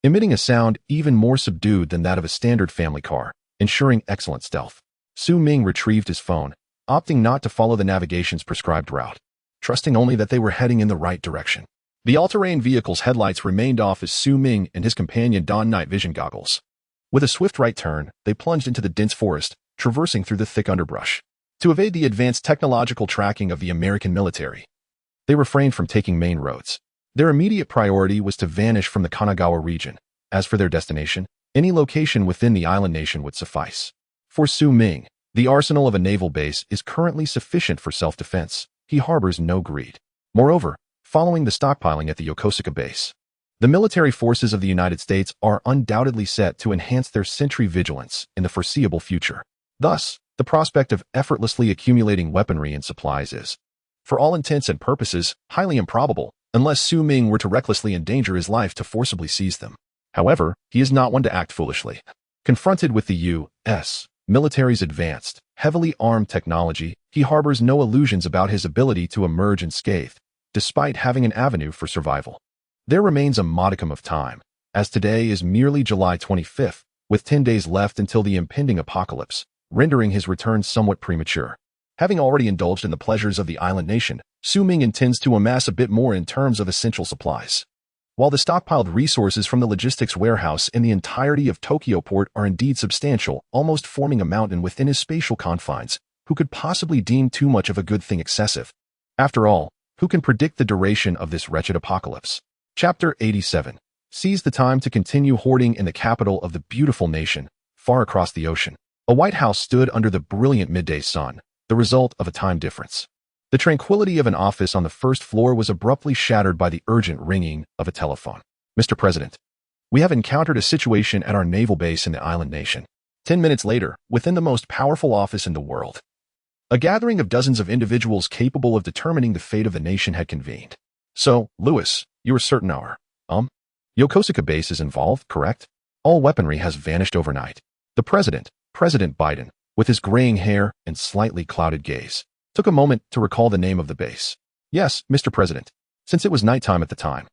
emitting a sound even more subdued than that of a standard family car, ensuring excellent stealth. Su Ming retrieved his phone, opting not to follow the navigation's prescribed route, trusting only that they were heading in the right direction. The all-terrain vehicle's headlights remained off as Su Ming and his companion donned night vision goggles. With a swift right turn, they plunged into the dense forest, traversing through the thick underbrush. To evade the advanced technological tracking of the American military, they refrained from taking main roads. Their immediate priority was to vanish from the Kanagawa region. As for their destination, any location within the island nation would suffice. For Su Ming, the arsenal of a naval base is currently sufficient for self-defense. He harbors no greed. Moreover, following the stockpiling at the Yokosuka base, the military forces of the United States are undoubtedly set to enhance their sentry vigilance in the foreseeable future. Thus, the prospect of effortlessly accumulating weaponry and supplies is, for all intents and purposes, highly improbable, unless Su Ming were to recklessly endanger his life to forcibly seize them. However, he is not one to act foolishly. Confronted with the U.S. military's advanced, heavily armed technology, he harbors no illusions about his ability to emerge unscathed, despite having an avenue for survival. There remains a modicum of time, as today is merely July 25th, with 10 days left until the impending apocalypse, rendering his return somewhat premature. Having already indulged in the pleasures of the island nation, Su Ming intends to amass a bit more in terms of essential supplies. While the stockpiled resources from the logistics warehouse in the entirety of Tokyo port are indeed substantial, almost forming a mountain within his spatial confines, who could possibly deem too much of a good thing excessive? After all, who can predict the duration of this wretched apocalypse? Chapter 87. Seize the time to continue hoarding in the capital of the beautiful nation, far across the ocean. A White House stood under the brilliant midday sun, the result of a time difference. The tranquility of an office on the first floor was abruptly shattered by the urgent ringing of a telephone. Mr. President, we have encountered a situation at our naval base in the island nation. 10 minutes later, within the most powerful office in the world, a gathering of dozens of individuals capable of determining the fate of the nation had convened. So, Lewis, you are certain our, Yokosuka base is involved, correct? All weaponry has vanished overnight. The President Biden, with his graying hair and slightly clouded gaze, took a moment to recall the name of the base. Yes, Mr. President, since it was nighttime at the time.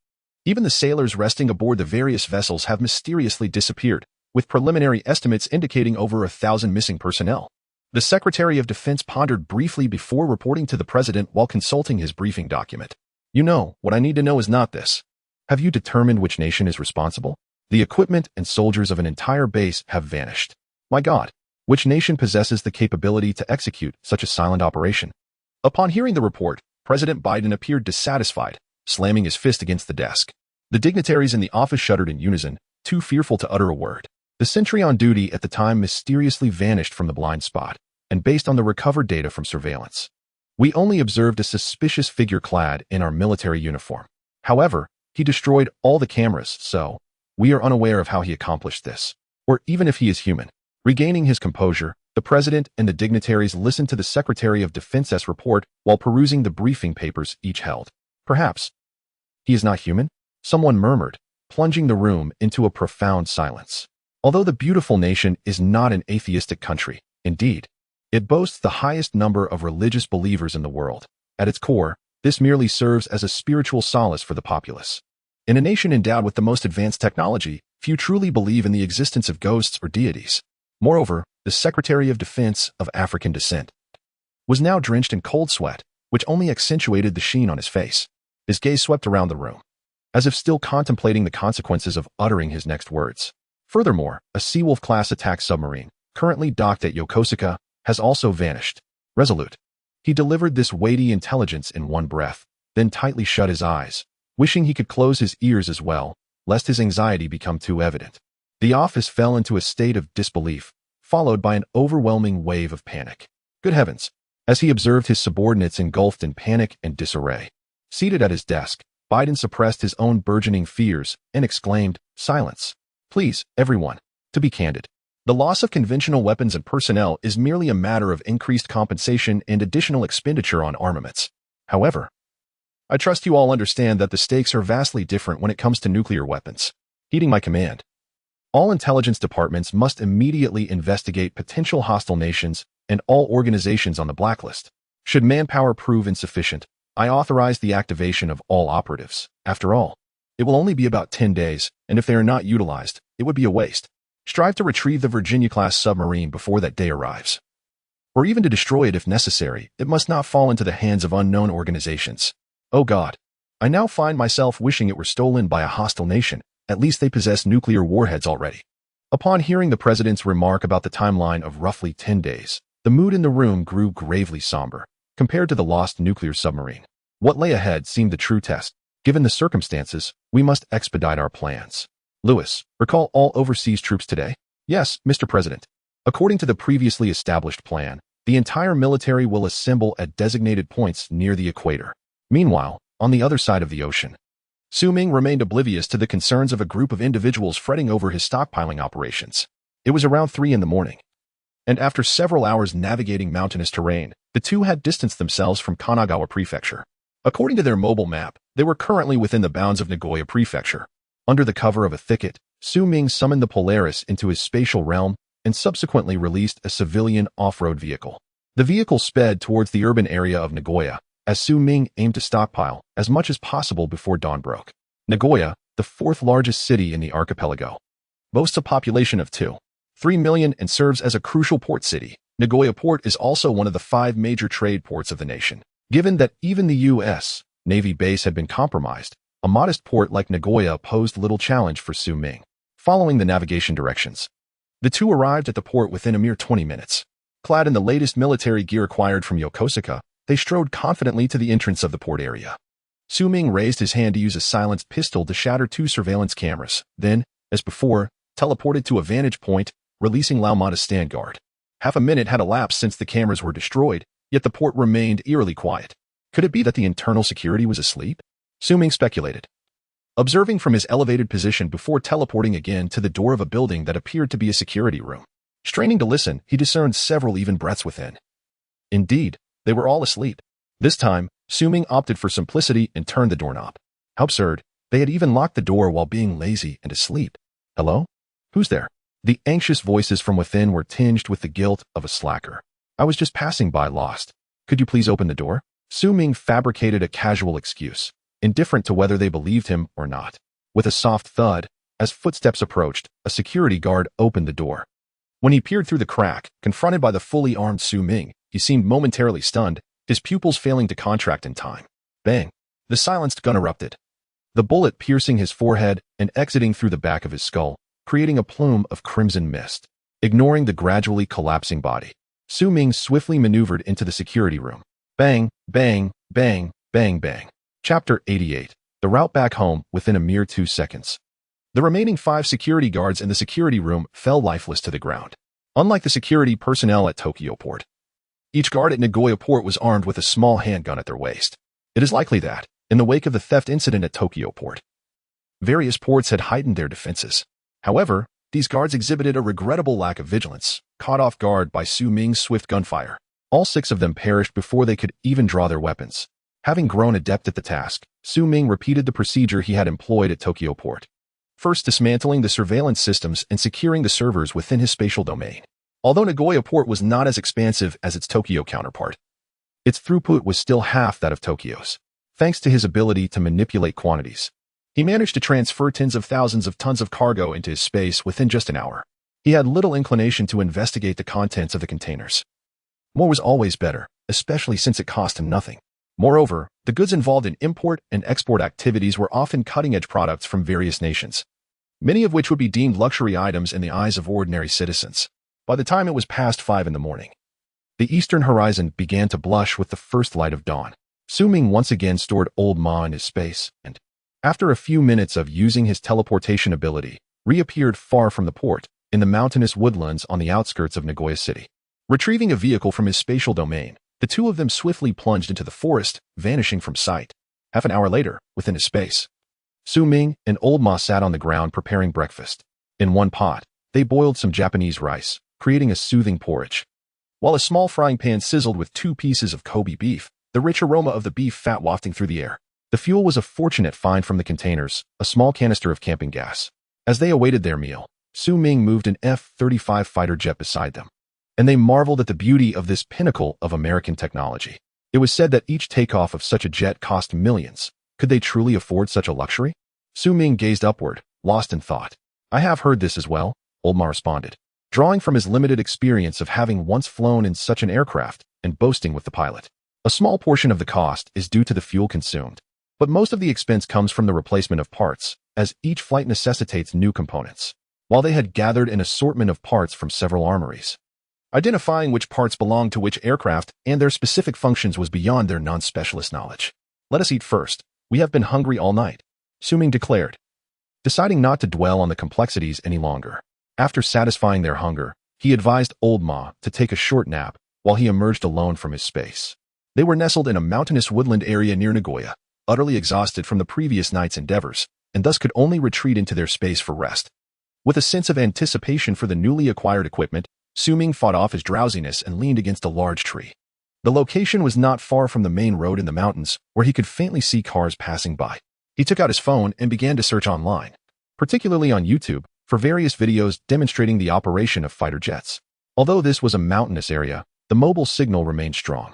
Even the sailors resting aboard the various vessels have mysteriously disappeared, with preliminary estimates indicating over 1,000 missing personnel. The Secretary of Defense pondered briefly before reporting to the President while consulting his briefing document. You know, what I need to know is not this. Have you determined which nation is responsible? The equipment and soldiers of an entire base have vanished. My God, which nation possesses the capability to execute such a silent operation? Upon hearing the report, President Biden appeared dissatisfied, slamming his fist against the desk. The dignitaries in the office shuddered in unison, too fearful to utter a word. The sentry on duty at the time mysteriously vanished from the blind spot, and based on the recovered data from surveillance, we only observed a suspicious figure clad in our military uniform. However, he destroyed all the cameras, so we are unaware of how he accomplished this, or even if he is human. Regaining his composure, the President and the dignitaries listened to the Secretary of Defense's report while perusing the briefing papers each held. Perhaps he is not human? Someone murmured, plunging the room into a profound silence. Although the beautiful nation is not an atheistic country, indeed, it boasts the highest number of religious believers in the world. At its core, this merely serves as a spiritual solace for the populace. In a nation endowed with the most advanced technology, few truly believe in the existence of ghosts or deities. Moreover, the Secretary of Defense of African descent was now drenched in cold sweat, which only accentuated the sheen on his face. His gaze swept around the room, as if still contemplating the consequences of uttering his next words. Furthermore, a Seawolf-class attack submarine, currently docked at Yokosuka, has also vanished. Resolute, he delivered this weighty intelligence in one breath, then tightly shut his eyes, wishing he could close his ears as well, lest his anxiety become too evident. The office fell into a state of disbelief, followed by an overwhelming wave of panic. Good heavens! As he observed his subordinates engulfed in panic and disarray. Seated at his desk, Biden suppressed his own burgeoning fears and exclaimed, "Silence. Please, everyone." To be candid, the loss of conventional weapons and personnel is merely a matter of increased compensation and additional expenditure on armaments. However, I trust you all understand that the stakes are vastly different when it comes to nuclear weapons. Heeding my command, all intelligence departments must immediately investigate potential hostile nations and all organizations on the blacklist. Should manpower prove insufficient, I authorize the activation of all operatives. After all, it will only be about 10 days, and if they are not utilized, it would be a waste. Strive to retrieve the Virginia-class submarine before that day arrives. Or even to destroy it if necessary, it must not fall into the hands of unknown organizations. Oh God, I now find myself wishing it were stolen by a hostile nation. At least they possess nuclear warheads already. Upon hearing the president's remark about the timeline of roughly 10 days, the mood in the room grew gravely somber. Compared to the lost nuclear submarine, what lay ahead seemed the true test. Given the circumstances, we must expedite our plans. Lewis, recall all overseas troops today? Yes, Mr. President. According to the previously established plan, the entire military will assemble at designated points near the equator. Meanwhile, on the other side of the ocean, Ming remained oblivious to the concerns of a group of individuals fretting over his stockpiling operations. It was around 3 a.m, and after several hours navigating mountainous terrain, the two had distanced themselves from Kanagawa Prefecture. According to their mobile map, they were currently within the bounds of Nagoya Prefecture. Under the cover of a thicket, Ming summoned the Polaris into his spatial realm and subsequently released a civilian off-road vehicle. The vehicle sped towards the urban area of Nagoya, as Ming aimed to stockpile as much as possible before dawn broke. Nagoya, the 4th largest city in the archipelago, boasts a population of 2.3 million and serves as a crucial port city. Nagoya Port is also one of the 5 major trade ports of the nation. Given that even the U.S. Navy base had been compromised, a modest port like Nagoya posed little challenge for Ming. Following the navigation directions, the two arrived at the port within a mere 20 minutes. Clad in the latest military gear acquired from Yokosuka, they strode confidently to the entrance of the port area. Ming raised his hand to use a silenced pistol to shatter 2 surveillance cameras, then, as before, teleported to a vantage point, releasing Laumata's stand guard. Half a minute had elapsed since the cameras were destroyed, yet the port remained eerily quiet. Could it be that the internal security was asleep? Ming speculated, observing from his elevated position before teleporting again to the door of a building that appeared to be a security room. Straining to listen, he discerned several even breaths within. Indeed, they were all asleep. This time, Ming opted for simplicity and turned the doorknob. How absurd. They had even locked the door while being lazy and asleep. Hello? Who's there? The anxious voices from within were tinged with the guilt of a slacker. I was just passing by lost. Could you please open the door? Ming fabricated a casual excuse, indifferent to whether they believed him or not. With a soft thud, as footsteps approached, a security guard opened the door. When he peered through the crack, confronted by the fully armed Ming, he seemed momentarily stunned, his pupils failing to contract in time. Bang! The silenced gun erupted, the bullet piercing his forehead and exiting through the back of his skull, creating a plume of crimson mist. Ignoring the gradually collapsing body, Ming swiftly maneuvered into the security room. Bang, bang, bang, bang, bang. Chapter 88. The route back home within a mere 2 seconds. The remaining 5 security guards in the security room fell lifeless to the ground. Unlike the security personnel at Tokyo Port, each guard at Nagoya Port was armed with a small handgun at their waist. It is likely that, in the wake of the theft incident at Tokyo Port, various ports had heightened their defenses. However, these guards exhibited a regrettable lack of vigilance, caught off guard by Ming's swift gunfire. All 6 of them perished before they could even draw their weapons. Having grown adept at the task, Ming repeated the procedure he had employed at Tokyo Port. First dismantling the surveillance systems and securing the servers within his spatial domain. Although Nagoya Port was not as expansive as its Tokyo counterpart, its throughput was still half that of Tokyo's. Thanks to his ability to manipulate quantities, he managed to transfer tens of thousands of tons of cargo into his space within just an hour. He had little inclination to investigate the contents of the containers. More was always better, especially since it cost him nothing. Moreover, the goods involved in import and export activities were often cutting-edge products from various nations, many of which would be deemed luxury items in the eyes of ordinary citizens. By the time it was past 5 in the morning, the eastern horizon began to blush with the first light of dawn. Ming once again stored Old Ma in his space, and, after a few minutes of using his teleportation ability, reappeared far from the port, in the mountainous woodlands on the outskirts of Nagoya City. Retrieving a vehicle from his spatial domain, the two of them swiftly plunged into the forest, vanishing from sight. Half an hour later, within his space, Ming and Old Ma sat on the ground preparing breakfast. In one pot, they boiled some Japanese rice, creating a soothing porridge, while a small frying pan sizzled with 2 pieces of Kobe beef, the rich aroma of the beef fat wafting through the air. The fuel was a fortunate find from the containers, a small canister of camping gas. As they awaited their meal, Ming moved an F-35 fighter jet beside them, and they marveled at the beauty of this pinnacle of American technology. It was said that each takeoff of such a jet cost millions. Could they truly afford such a luxury? Ming gazed upward, lost in thought. I have heard this as well, Old Ma responded, drawing from his limited experience of having once flown in such an aircraft and boasting with the pilot. A small portion of the cost is due to the fuel consumed, but most of the expense comes from the replacement of parts, as each flight necessitates new components. While they had gathered an assortment of parts from several armories, identifying which parts belonged to which aircraft and their specific functions was beyond their non-specialist knowledge. Let us eat first. We have been hungry all night, Ming declared, deciding not to dwell on the complexities any longer. After satisfying their hunger, he advised Old Ma to take a short nap while he emerged alone from his space. They were nestled in a mountainous woodland area near Nagoya, utterly exhausted from the previous night's endeavors, and thus could only retreat into their space for rest. With a sense of anticipation for the newly acquired equipment, Ming fought off his drowsiness and leaned against a large tree. The location was not far from the main road in the mountains, where he could faintly see cars passing by. He took out his phone and began to search online, particularly on YouTube, for various videos demonstrating the operation of fighter jets. Although this was a mountainous area, the mobile signal remained strong.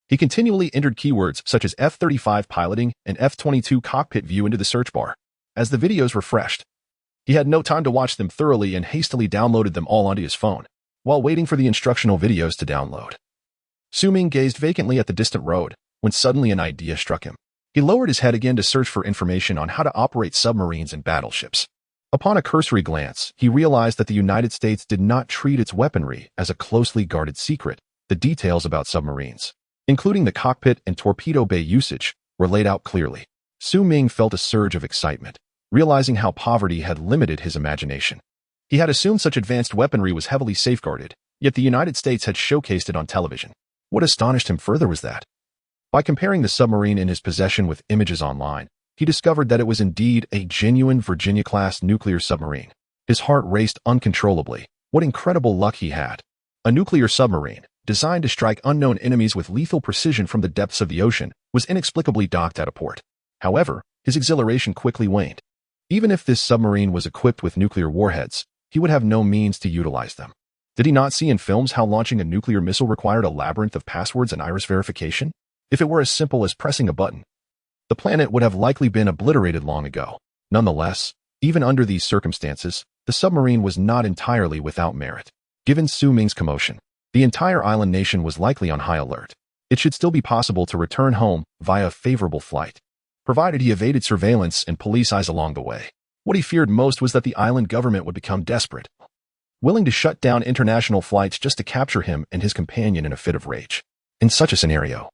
He continually entered keywords such as F-35 piloting and F-22 cockpit view into the search bar. As the videos refreshed, he had no time to watch them thoroughly and hastily downloaded them all onto his phone, while waiting for the instructional videos to download. Ming gazed vacantly at the distant road, when suddenly an idea struck him. He lowered his head again to search for information on how to operate submarines and battleships. Upon a cursory glance, he realized that the United States did not treat its weaponry as a closely guarded secret. The details about submarines, including the cockpit and torpedo bay usage, were laid out clearly. Ming felt a surge of excitement, realizing how poverty had limited his imagination. He had assumed such advanced weaponry was heavily safeguarded, yet the United States had showcased it on television. What astonished him further was that, by comparing the submarine in his possession with images online, he discovered that it was indeed a genuine Virginia-class nuclear submarine. His heart raced uncontrollably. What incredible luck he had. A nuclear submarine, designed to strike unknown enemies with lethal precision from the depths of the ocean, was inexplicably docked at a port. However, his exhilaration quickly waned. Even if this submarine was equipped with nuclear warheads, he would have no means to utilize them. Did he not see in films how launching a nuclear missile required a labyrinth of passwords and iris verification? If it were as simple as pressing a button, the planet would have likely been obliterated long ago. Nonetheless, even under these circumstances, the submarine was not entirely without merit. Given Ming's commotion, the entire island nation was likely on high alert. It should still be possible to return home via a favorable flight, provided he evaded surveillance and police eyes along the way. What he feared most was that the island government would become desperate, willing to shut down international flights just to capture him and his companion in a fit of rage. In such a scenario,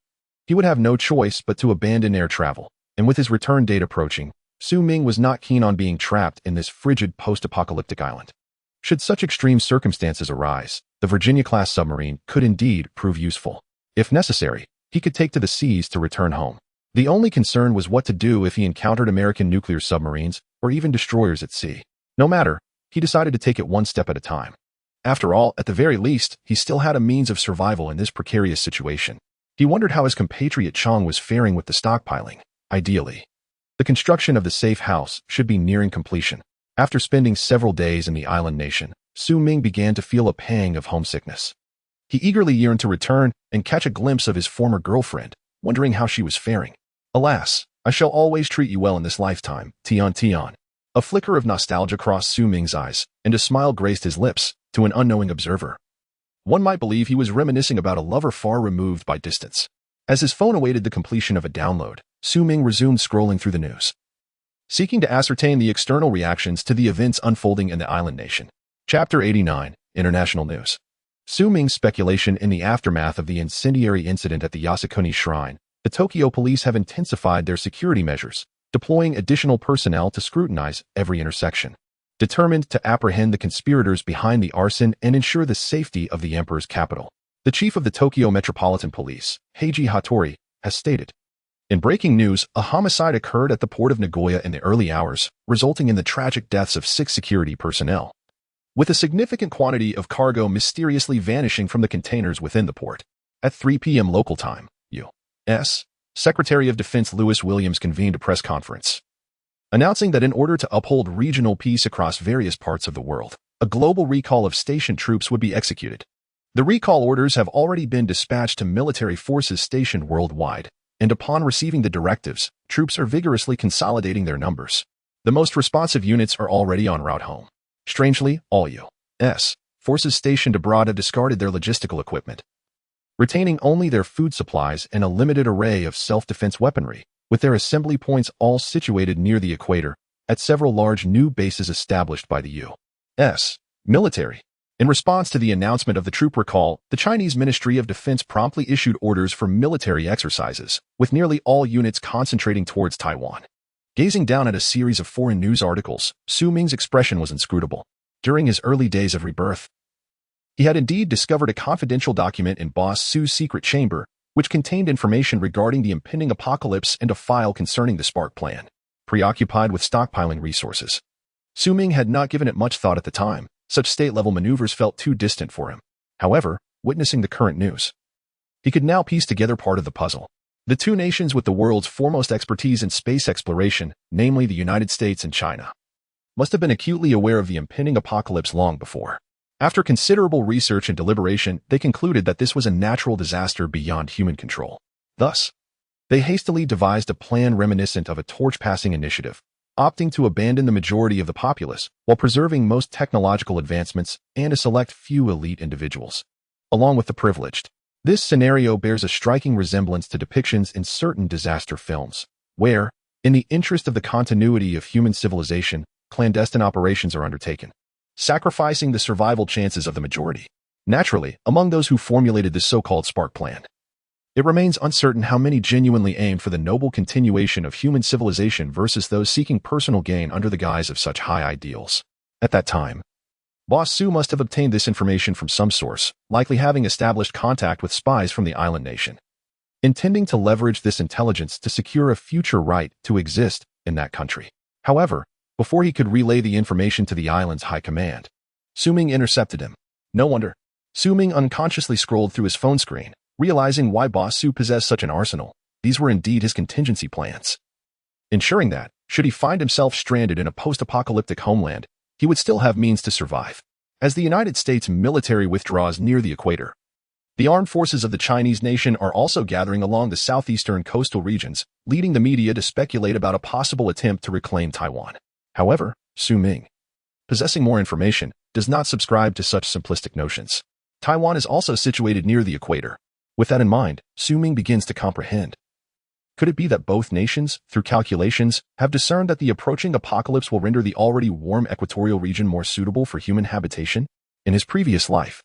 he would have no choice but to abandon air travel, and with his return date approaching, Ming was not keen on being trapped in this frigid post-apocalyptic island. Should such extreme circumstances arise, the Virginia-class submarine could indeed prove useful. If necessary, he could take to the seas to return home. The only concern was what to do if he encountered American nuclear submarines or even destroyers at sea. No matter, he decided to take it one step at a time. After all, at the very least, he still had a means of survival in this precarious situation. He wondered how his compatriot Chong was faring with the stockpiling. Ideally, the construction of the Safehouse should be nearing completion. After spending several days in the island nation, Ming began to feel a pang of homesickness. He eagerly yearned to return and catch a glimpse of his former girlfriend, wondering how she was faring. Alas, I shall always treat you well in this lifetime, Tian Tian. A flicker of nostalgia crossed Ming's eyes, and a smile graced his lips. To an unknowing observer, one might believe he was reminiscing about a lover far removed by distance. As his phone awaited the completion of a download, Ming resumed scrolling through the news, seeking to ascertain the external reactions to the events unfolding in the island nation. Chapter 89, International News. Ming's speculation in the aftermath of the incendiary incident at the Yasukuni Shrine, the Tokyo police have intensified their security measures, deploying additional personnel to scrutinize every intersection. Determined to apprehend the conspirators behind the arson and ensure the safety of the emperor's capital, the chief of the Tokyo Metropolitan Police, Heiji Hattori, has stated, "In breaking news, a homicide occurred at the port of Nagoya in the early hours, resulting in the tragic deaths of 6 security personnel, with a significant quantity of cargo mysteriously vanishing from the containers within the port." At 3 p.m. local time, U.S. Secretary of Defense Louis Williams convened a press conference, announcing that in order to uphold regional peace across various parts of the world, a global recall of stationed troops would be executed. The recall orders have already been dispatched to military forces stationed worldwide, and upon receiving the directives, troops are vigorously consolidating their numbers. The most responsive units are already en route home. Strangely, all U.S. forces stationed abroad have discarded their logistical equipment, retaining only their food supplies and a limited array of self-defense weaponry, with their assembly points all situated near the equator, at several large new bases established by the U.S. military. In response to the announcement of the troop recall, the Chinese Ministry of Defense promptly issued orders for military exercises, with nearly all units concentrating towards Taiwan. Gazing down at a series of foreign news articles, Ming's expression was inscrutable. During his early days of rebirth, he had indeed discovered a confidential document in Boss Su's secret chamber, which contained information regarding the impending apocalypse and a file concerning the Spark Plan. Preoccupied with stockpiling resources, Ming had not given it much thought at the time. Such state-level maneuvers felt too distant for him. However, witnessing the current news, he could now piece together part of the puzzle. The two nations with the world's foremost expertise in space exploration, namely the United States and China, must have been acutely aware of the impending apocalypse long before. After considerable research and deliberation, they concluded that this was a natural disaster beyond human control. Thus, they hastily devised a plan reminiscent of a torch-passing initiative, opting to abandon the majority of the populace while preserving most technological advancements and a select few elite individuals, along with the privileged. This scenario bears a striking resemblance to depictions in certain disaster films, where, in the interest of the continuity of human civilization, clandestine operations are undertaken, sacrificing the survival chances of the majority. Naturally, among those who formulated this so-called Spark Plan, it remains uncertain how many genuinely aimed for the noble continuation of human civilization versus those seeking personal gain under the guise of such high ideals. At that time, Boss Su must have obtained this information from some source, likely having established contact with spies from the island nation, intending to leverage this intelligence to secure a future right to exist in that country. However, before he could relay the information to the island's high command, Ming intercepted him. No wonder. Ming unconsciously scrolled through his phone screen, realizing why Boss Su possessed such an arsenal. These were indeed his contingency plans, ensuring that, should he find himself stranded in a post-apocalyptic homeland, he would still have means to survive. As the United States military withdraws near the equator, the armed forces of the Chinese nation are also gathering along the southeastern coastal regions, leading the media to speculate about a possible attempt to reclaim Taiwan. However, Ming, possessing more information, does not subscribe to such simplistic notions. Taiwan is also situated near the equator. With that in mind, Ming begins to comprehend. Could it be that both nations, through calculations, have discerned that the approaching apocalypse will render the already warm equatorial region more suitable for human habitation? In his previous life,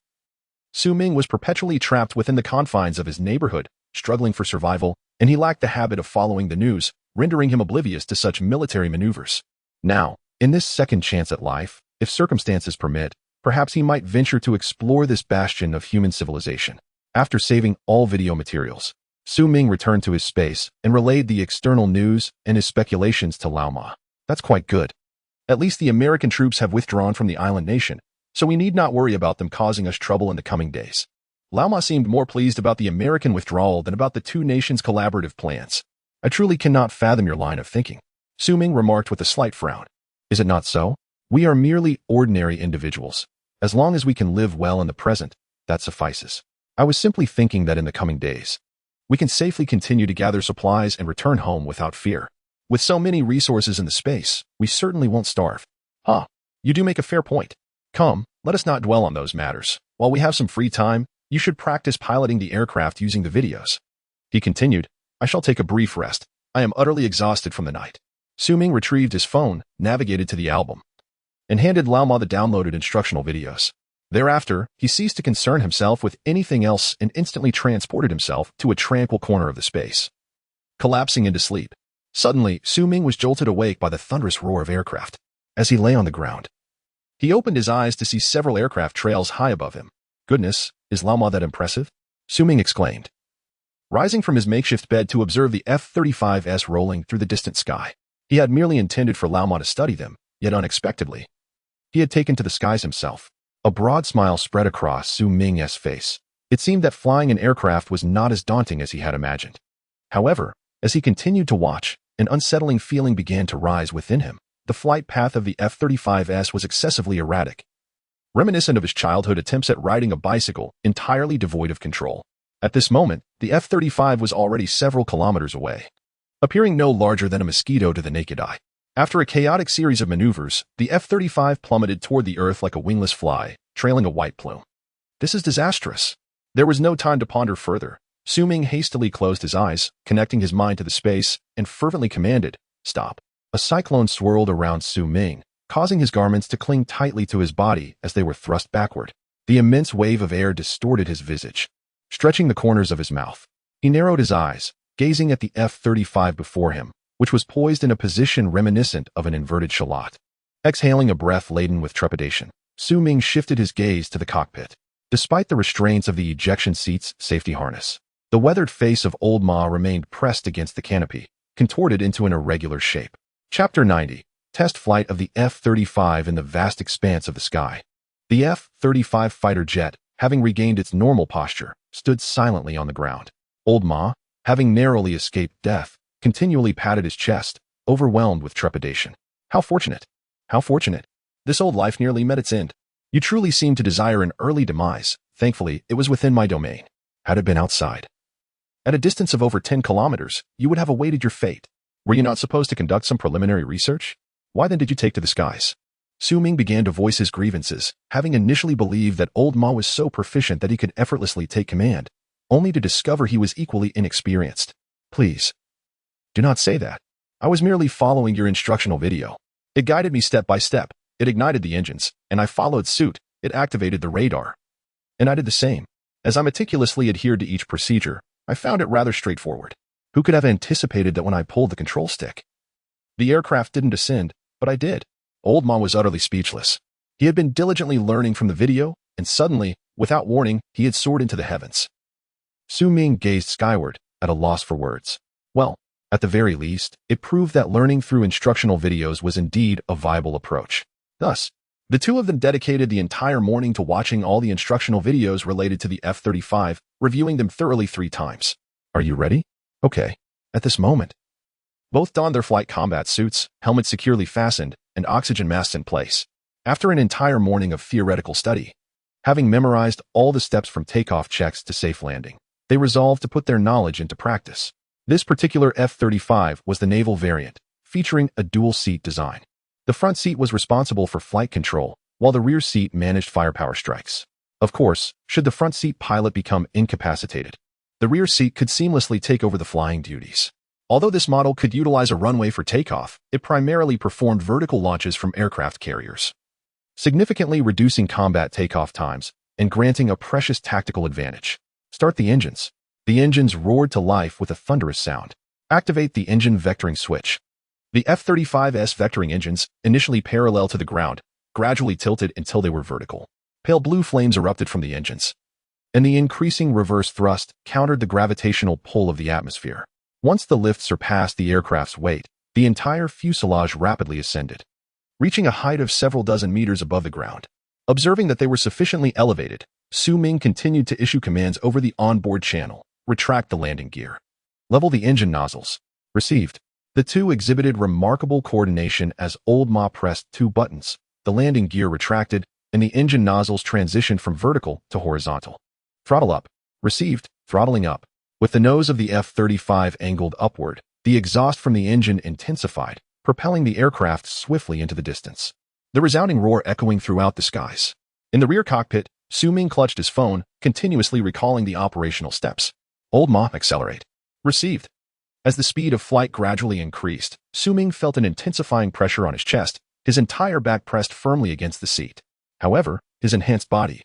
Ming was perpetually trapped within the confines of his neighborhood, struggling for survival, and he lacked the habit of following the news, rendering him oblivious to such military maneuvers. Now, in this second chance at life, if circumstances permit, perhaps he might venture to explore this bastion of human civilization. After saving all video materials, Ming returned to his space and relayed the external news and his speculations to Lao Ma. That's quite good. At least the American troops have withdrawn from the island nation, so we need not worry about them causing us trouble in the coming days. Lao Ma seemed more pleased about the American withdrawal than about the two nations' collaborative plans. I truly cannot fathom your line of thinking, Ming remarked with a slight frown. Is it not so? We are merely ordinary individuals. As long as we can live well in the present, that suffices. I was simply thinking that in the coming days, we can safely continue to gather supplies and return home without fear. With so many resources in the space, we certainly won't starve. You do make a fair point. Come, let us not dwell on those matters. While we have some free time, you should practice piloting the aircraft using the videos. He continued, I shall take a brief rest. I am utterly exhausted from the night. Ming retrieved his phone, navigated to the album, and handed Lao Ma the downloaded instructional videos. Thereafter, he ceased to concern himself with anything else and instantly transported himself to a tranquil corner of the space. Collapsing into sleep. Suddenly, Ming was jolted awake by the thunderous roar of aircraft. As he lay on the ground, he opened his eyes to see several aircraft trails high above him. Goodness, is Lao Ma that impressive? Ming exclaimed, rising from his makeshift bed to observe the F-35s rolling through the distant sky. He had merely intended for Lao Ma to study them, yet unexpectedly, he had taken to the skies himself. A broad smile spread across Ming's face. It seemed that flying an aircraft was not as daunting as he had imagined. However, as he continued to watch, an unsettling feeling began to rise within him. The flight path of the F-35s was excessively erratic, reminiscent of his childhood attempts at riding a bicycle, entirely devoid of control. At this moment, the F-35 was already several kilometers away, appearing no larger than a mosquito to the naked eye. After a chaotic series of maneuvers, the F-35 plummeted toward the earth like a wingless fly, trailing a white plume. This is disastrous. There was no time to ponder further. Ming hastily closed his eyes, connecting his mind to the space, and fervently commanded, stop. A cyclone swirled around Ming, causing his garments to cling tightly to his body as they were thrust backward. The immense wave of air distorted his visage, stretching the corners of his mouth. He narrowed his eyes, gazing at the F-35 before him, which was poised in a position reminiscent of an inverted shallot. Exhaling a breath laden with trepidation, Ming shifted his gaze to the cockpit. Despite the restraints of the ejection seat's safety harness, the weathered face of Old Ma remained pressed against the canopy, contorted into an irregular shape. Chapter 90. Test flight of the F-35 in the vast expanse of the sky. The F-35 fighter jet, having regained its normal posture, stood silently on the ground. Old Ma, having narrowly escaped death, continually patted his chest, overwhelmed with trepidation. How fortunate! How fortunate! This old life nearly met its end. You truly seem to desire an early demise. Thankfully, it was within my domain. Had it been outside, at a distance of over 10 kilometers, you would have awaited your fate. Were you not supposed to conduct some preliminary research? Why then did you take to the skies? Ming began to voice his grievances, having initially believed that Old Ma was so proficient that he could effortlessly take command, only to discover he was equally inexperienced. Please, do not say that. I was merely following your instructional video. It guided me step by step. It ignited the engines, and I followed suit. It activated the radar. And I did the same. As I meticulously adhered to each procedure, I found it rather straightforward. Who could have anticipated that when I pulled the control stick, the aircraft didn't descend, but I did? Old Ma was utterly speechless. He had been diligently learning from the video, and suddenly, without warning, he had soared into the heavens. Ming gazed skyward, at a loss for words. Well, at the very least, it proved that learning through instructional videos was indeed a viable approach. Thus, the two of them dedicated the entire morning to watching all the instructional videos related to the F-35, reviewing them thoroughly 3 times. Are you ready? Okay. At this moment, both donned their flight combat suits, helmets securely fastened, and oxygen masks in place. After an entire morning of theoretical study, having memorized all the steps from takeoff checks to safe landing, they resolved to put their knowledge into practice. This particular F-35 was the naval variant, featuring a dual-seat design. The front seat was responsible for flight control, while the rear seat managed firepower strikes. Of course, should the front seat pilot become incapacitated, the rear seat could seamlessly take over the flying duties. Although this model could utilize a runway for takeoff, it primarily performed vertical launches from aircraft carriers, significantly reducing combat takeoff times and granting a precious tactical advantage. Start the engines. The engines roared to life with a thunderous sound. Activate the engine vectoring switch. The F-35's vectoring engines, initially parallel to the ground, gradually tilted until they were vertical. Pale blue flames erupted from the engines, and the increasing reverse thrust countered the gravitational pull of the atmosphere. Once the lift surpassed the aircraft's weight, the entire fuselage rapidly ascended, reaching a height of several dozen meters above the ground. Observing that they were sufficiently elevated, Ming continued to issue commands over the onboard channel. Retract the landing gear. Level the engine nozzles. Received. The two exhibited remarkable coordination as Old Ma pressed 2 buttons. The landing gear retracted, and the engine nozzles transitioned from vertical to horizontal. Throttle up. Received. Throttling up. With the nose of the F-35 angled upward, the exhaust from the engine intensified, propelling the aircraft swiftly into the distance. The resounding roar echoing throughout the skies. In the rear cockpit, Ming clutched his phone, continuously recalling the operational steps. Old Ma, accelerate. Received. As the speed of flight gradually increased, Ming felt an intensifying pressure on his chest, his entire back pressed firmly against the seat. However, his enhanced body,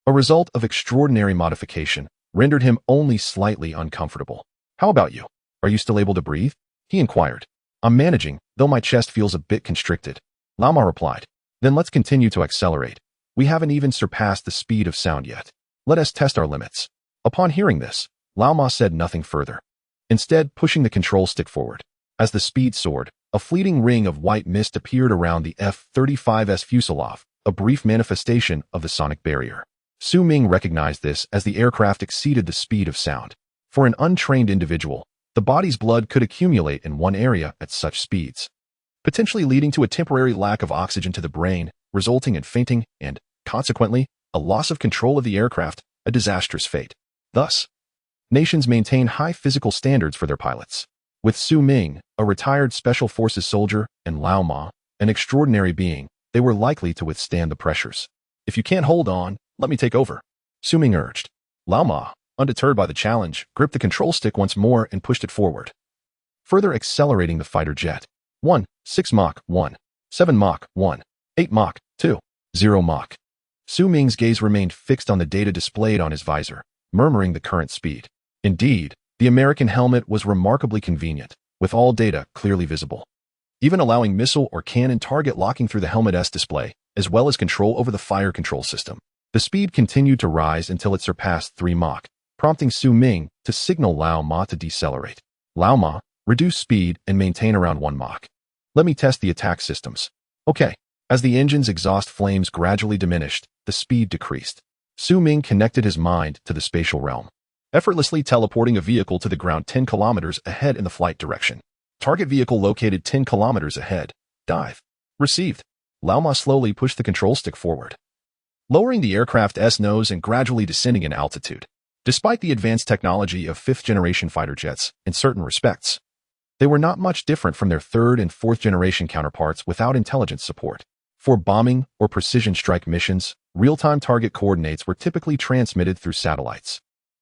a result of extraordinary modification, rendered him only slightly uncomfortable. How about you? Are you still able to breathe? He inquired. I'm managing, though my chest feels a bit constricted. Lao Ma replied. Then let's continue to accelerate. We haven't even surpassed the speed of sound yet. Let us test our limits. Upon hearing this, Lao Ma said nothing further, instead pushing the control stick forward. As the speed soared, a fleeting ring of white mist appeared around the F-35's fuselage, a brief manifestation of the sonic barrier. Ming recognized this as the aircraft exceeded the speed of sound. For an untrained individual, the body's blood could accumulate in one area at such speeds, potentially leading to a temporary lack of oxygen to the brain, resulting in fainting and, consequently, a loss of control of the aircraft, a disastrous fate. Thus, nations maintain high physical standards for their pilots. With Ming, a retired Special Forces soldier, and Lao Ma, an extraordinary being, they were likely to withstand the pressures. If you can't hold on, let me take over, Ming urged. Lao Ma, undeterred by the challenge, gripped the control stick once more and pushed it forward, further accelerating the fighter jet. 6 Mach 1, 7 Mach 1, 8 Mach 2, 0 Mach. Ming's gaze remained fixed on the data displayed on his visor, murmuring the current speed. Indeed, the American helmet was remarkably convenient, with all data clearly visible, even allowing missile or cannon target locking through the helmet's display, as well as control over the fire control system. The speed continued to rise until it surpassed 3 Mach, prompting Ming to signal Lao Ma to decelerate. Lao Ma, reduce speed and maintain around 1 Mach. Let me test the attack systems. Okay. As the engine's exhaust flames gradually diminished, the speed decreased. Ming connected his mind to the spatial realm, effortlessly teleporting a vehicle to the ground 10 kilometers ahead in the flight direction. Target vehicle located 10 kilometers ahead. Dive. Received. Lao Ma slowly pushed the control stick forward, lowering the aircraft's nose and gradually descending in altitude. Despite the advanced technology of 5th-generation fighter jets, in certain respects, they were not much different from their 3rd and 4th-generation counterparts without intelligence support. For bombing or precision strike missions, real-time target coordinates were typically transmitted through satellites,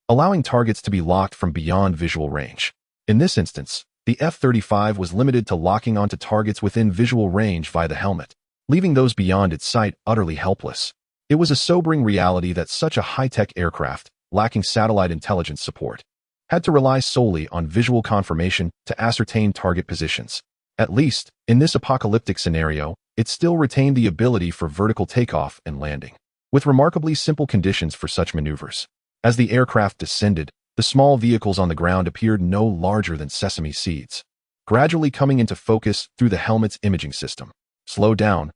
allowing targets to be locked from beyond visual range. In this instance, the F-35 was limited to locking onto targets within visual range via the helmet, leaving those beyond its sight utterly helpless. It was a sobering reality that such a high-tech aircraft, lacking satellite intelligence support, had to rely solely on visual confirmation to ascertain target positions. At least, in this apocalyptic scenario, it still retained the ability for vertical takeoff and landing, with remarkably simple conditions for such maneuvers. As the aircraft descended, the small vehicles on the ground appeared no larger than sesame seeds, gradually coming into focus through the helmet's imaging system. Slow down,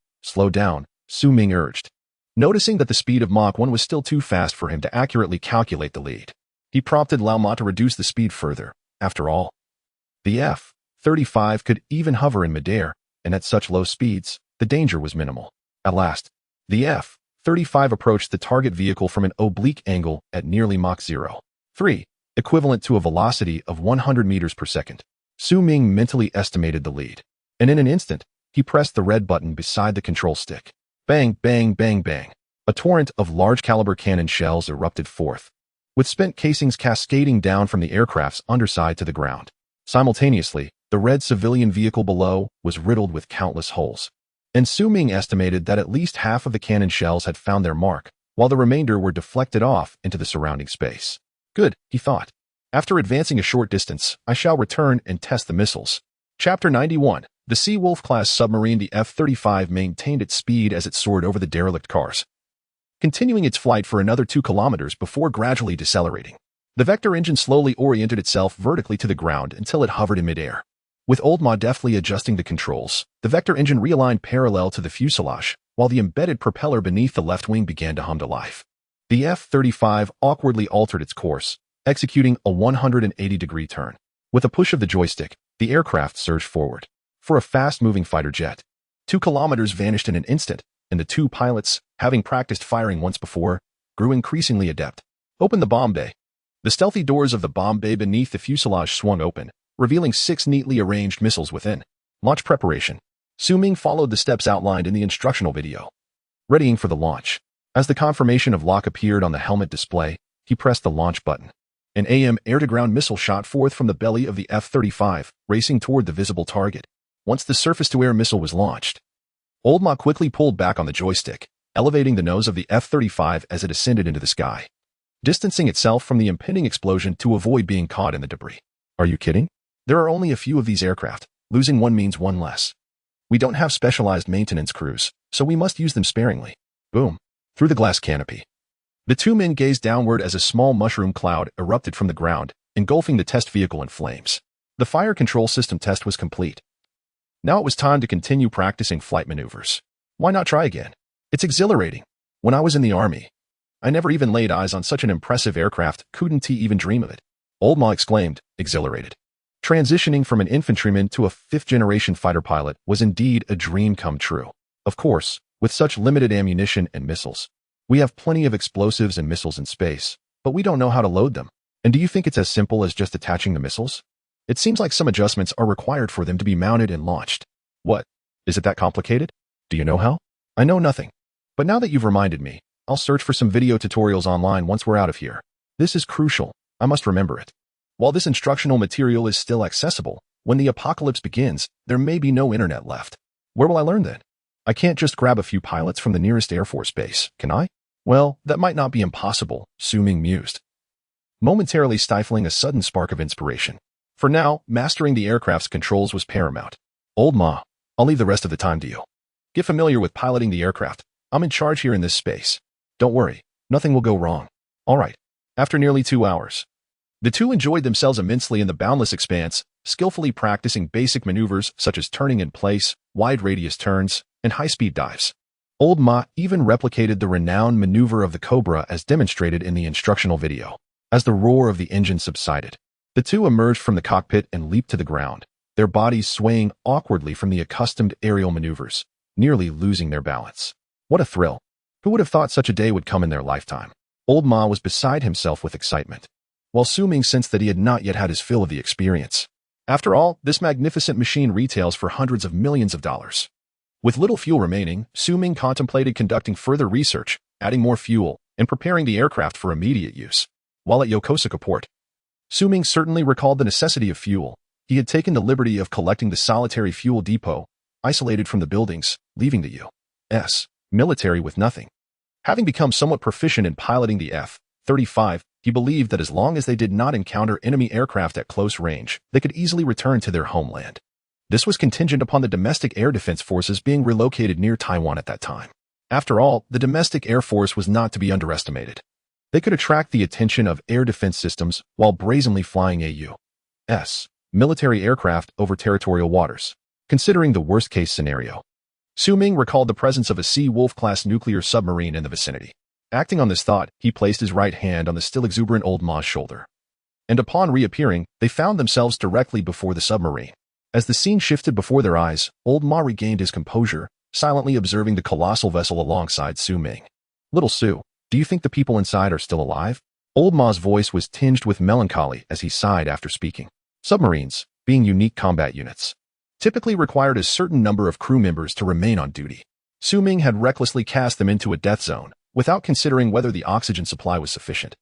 Ming urged, noticing that the speed of Mach 1 was still too fast for him to accurately calculate the lead. He prompted Lao Ma to reduce the speed further. After all, the F-35 could even hover in midair, and at such low speeds, the danger was minimal. At last, the F-35 approached the target vehicle from an oblique angle at nearly Mach 0.3, equivalent to a velocity of 100 meters per second. Ming mentally estimated the lead, and in an instant, he pressed the red button beside the control stick. Bang, bang, bang, bang. A torrent of large-caliber cannon shells erupted forth, with spent casings cascading down from the aircraft's underside to the ground. Simultaneously, the red civilian vehicle below was riddled with countless holes, and Ming estimated that at least half of the cannon shells had found their mark, while the remainder were deflected off into the surrounding space. Good, he thought. After advancing a short distance, I shall return and test the missiles. Chapter 91. The Seawolf-class submarine, the F-35, maintained its speed as it soared over the derelict cars, continuing its flight for another 2 kilometers before gradually decelerating. The Vector engine slowly oriented itself vertically to the ground until it hovered in midair. With Old Ma deftly adjusting the controls, the Vector engine realigned parallel to the fuselage, while the embedded propeller beneath the left wing began to hum to life. The F-35 awkwardly altered its course, executing a 180-degree turn. With a push of the joystick, the aircraft surged forward. For a fast-moving fighter jet, 2 kilometers vanished in an instant, and the 2 pilots, having practiced firing once before, grew increasingly adept. Open the bomb bay. The stealthy doors of the bomb bay beneath the fuselage swung open, revealing 6 neatly arranged missiles within. Launch preparation. Ming followed the steps outlined in the instructional video, readying for the launch. As the confirmation of lock appeared on the helmet display, he pressed the launch button. An AM air-to-ground missile shot forth from the belly of the F-35, racing toward the visible target. Once the surface-to-air missile was launched, Old Ma quickly pulled back on the joystick, elevating the nose of the F-35 as it ascended into the sky, distancing itself from the impending explosion to avoid being caught in the debris. Are you kidding? There are only a few of these aircraft. Losing one means one less. We don't have specialized maintenance crews, so we must use them sparingly. Boom. Through the glass canopy, the two men gazed downward as a small mushroom cloud erupted from the ground, engulfing the test vehicle in flames. The fire control system test was complete. Now it was time to continue practicing flight maneuvers. Why not try again? It's exhilarating. When I was in the army, I never even laid eyes on such an impressive aircraft, couldn't even dream of it. Old Ma exclaimed, exhilarated. Transitioning from an infantryman to a fifth-generation fighter pilot was indeed a dream come true. Of course, with such limited ammunition and missiles, we have plenty of explosives and missiles in space, but we don't know how to load them. And do you think it's as simple as just attaching the missiles? It seems like some adjustments are required for them to be mounted and launched. What? Is it that complicated? Do you know how? I know nothing. But now that you've reminded me, I'll search for some video tutorials online once we're out of here. This is crucial. I must remember it. While this instructional material is still accessible, when the apocalypse begins, there may be no internet left. Where will I learn then? I can't just grab a few pilots from the nearest Air Force base, can I? Well, that might not be impossible, Ming mused, momentarily stifling a sudden spark of inspiration. For now, mastering the aircraft's controls was paramount. Old Ma, I'll leave the rest of the time to you. Get familiar with piloting the aircraft. I'm in charge here in this space. Don't worry, nothing will go wrong. All right. After nearly 2 hours, the two enjoyed themselves immensely in the boundless expanse, skillfully practicing basic maneuvers such as turning in place, wide radius turns, and high-speed dives. Old Ma even replicated the renowned maneuver of the Cobra as demonstrated in the instructional video. As the roar of the engine subsided, the two emerged from the cockpit and leaped to the ground, their bodies swaying awkwardly from the accustomed aerial maneuvers, nearly losing their balance. What a thrill! Who would have thought such a day would come in their lifetime? Old Ma was beside himself with excitement, while Ming sensed that he had not yet had his fill of the experience. After all, this magnificent machine retails for hundreds of millions of dollars. With little fuel remaining, Ming contemplated conducting further research, adding more fuel, and preparing the aircraft for immediate use. While at Yokosuka Port, Ming certainly recalled the necessity of fuel. He had taken the liberty of collecting the solitary fuel depot, isolated from the buildings, leaving the U.S. military with nothing. Having become somewhat proficient in piloting the F-35, he believed that as long as they did not encounter enemy aircraft at close range, they could easily return to their homeland. This was contingent upon the domestic air defense forces being relocated near Taiwan at that time. After all, the domestic air force was not to be underestimated. They could attract the attention of air defense systems while brazenly flying a U.S. military aircraft over territorial waters. Considering the worst-case scenario, Ming recalled the presence of a Sea Wolf-class nuclear submarine in the vicinity. Acting on this thought, he placed his right hand on the still exuberant Old Ma's shoulder. And upon reappearing, they found themselves directly before the submarine. As the scene shifted before their eyes, Old Ma regained his composure, silently observing the colossal vessel alongside Ming. Little Sue, do you think the people inside are still alive? Old Ma's voice was tinged with melancholy as he sighed after speaking. Submarines, being unique combat units, typically required a certain number of crew members to remain on duty. Ming had recklessly cast them into a death zone, without considering whether the oxygen supply was sufficient.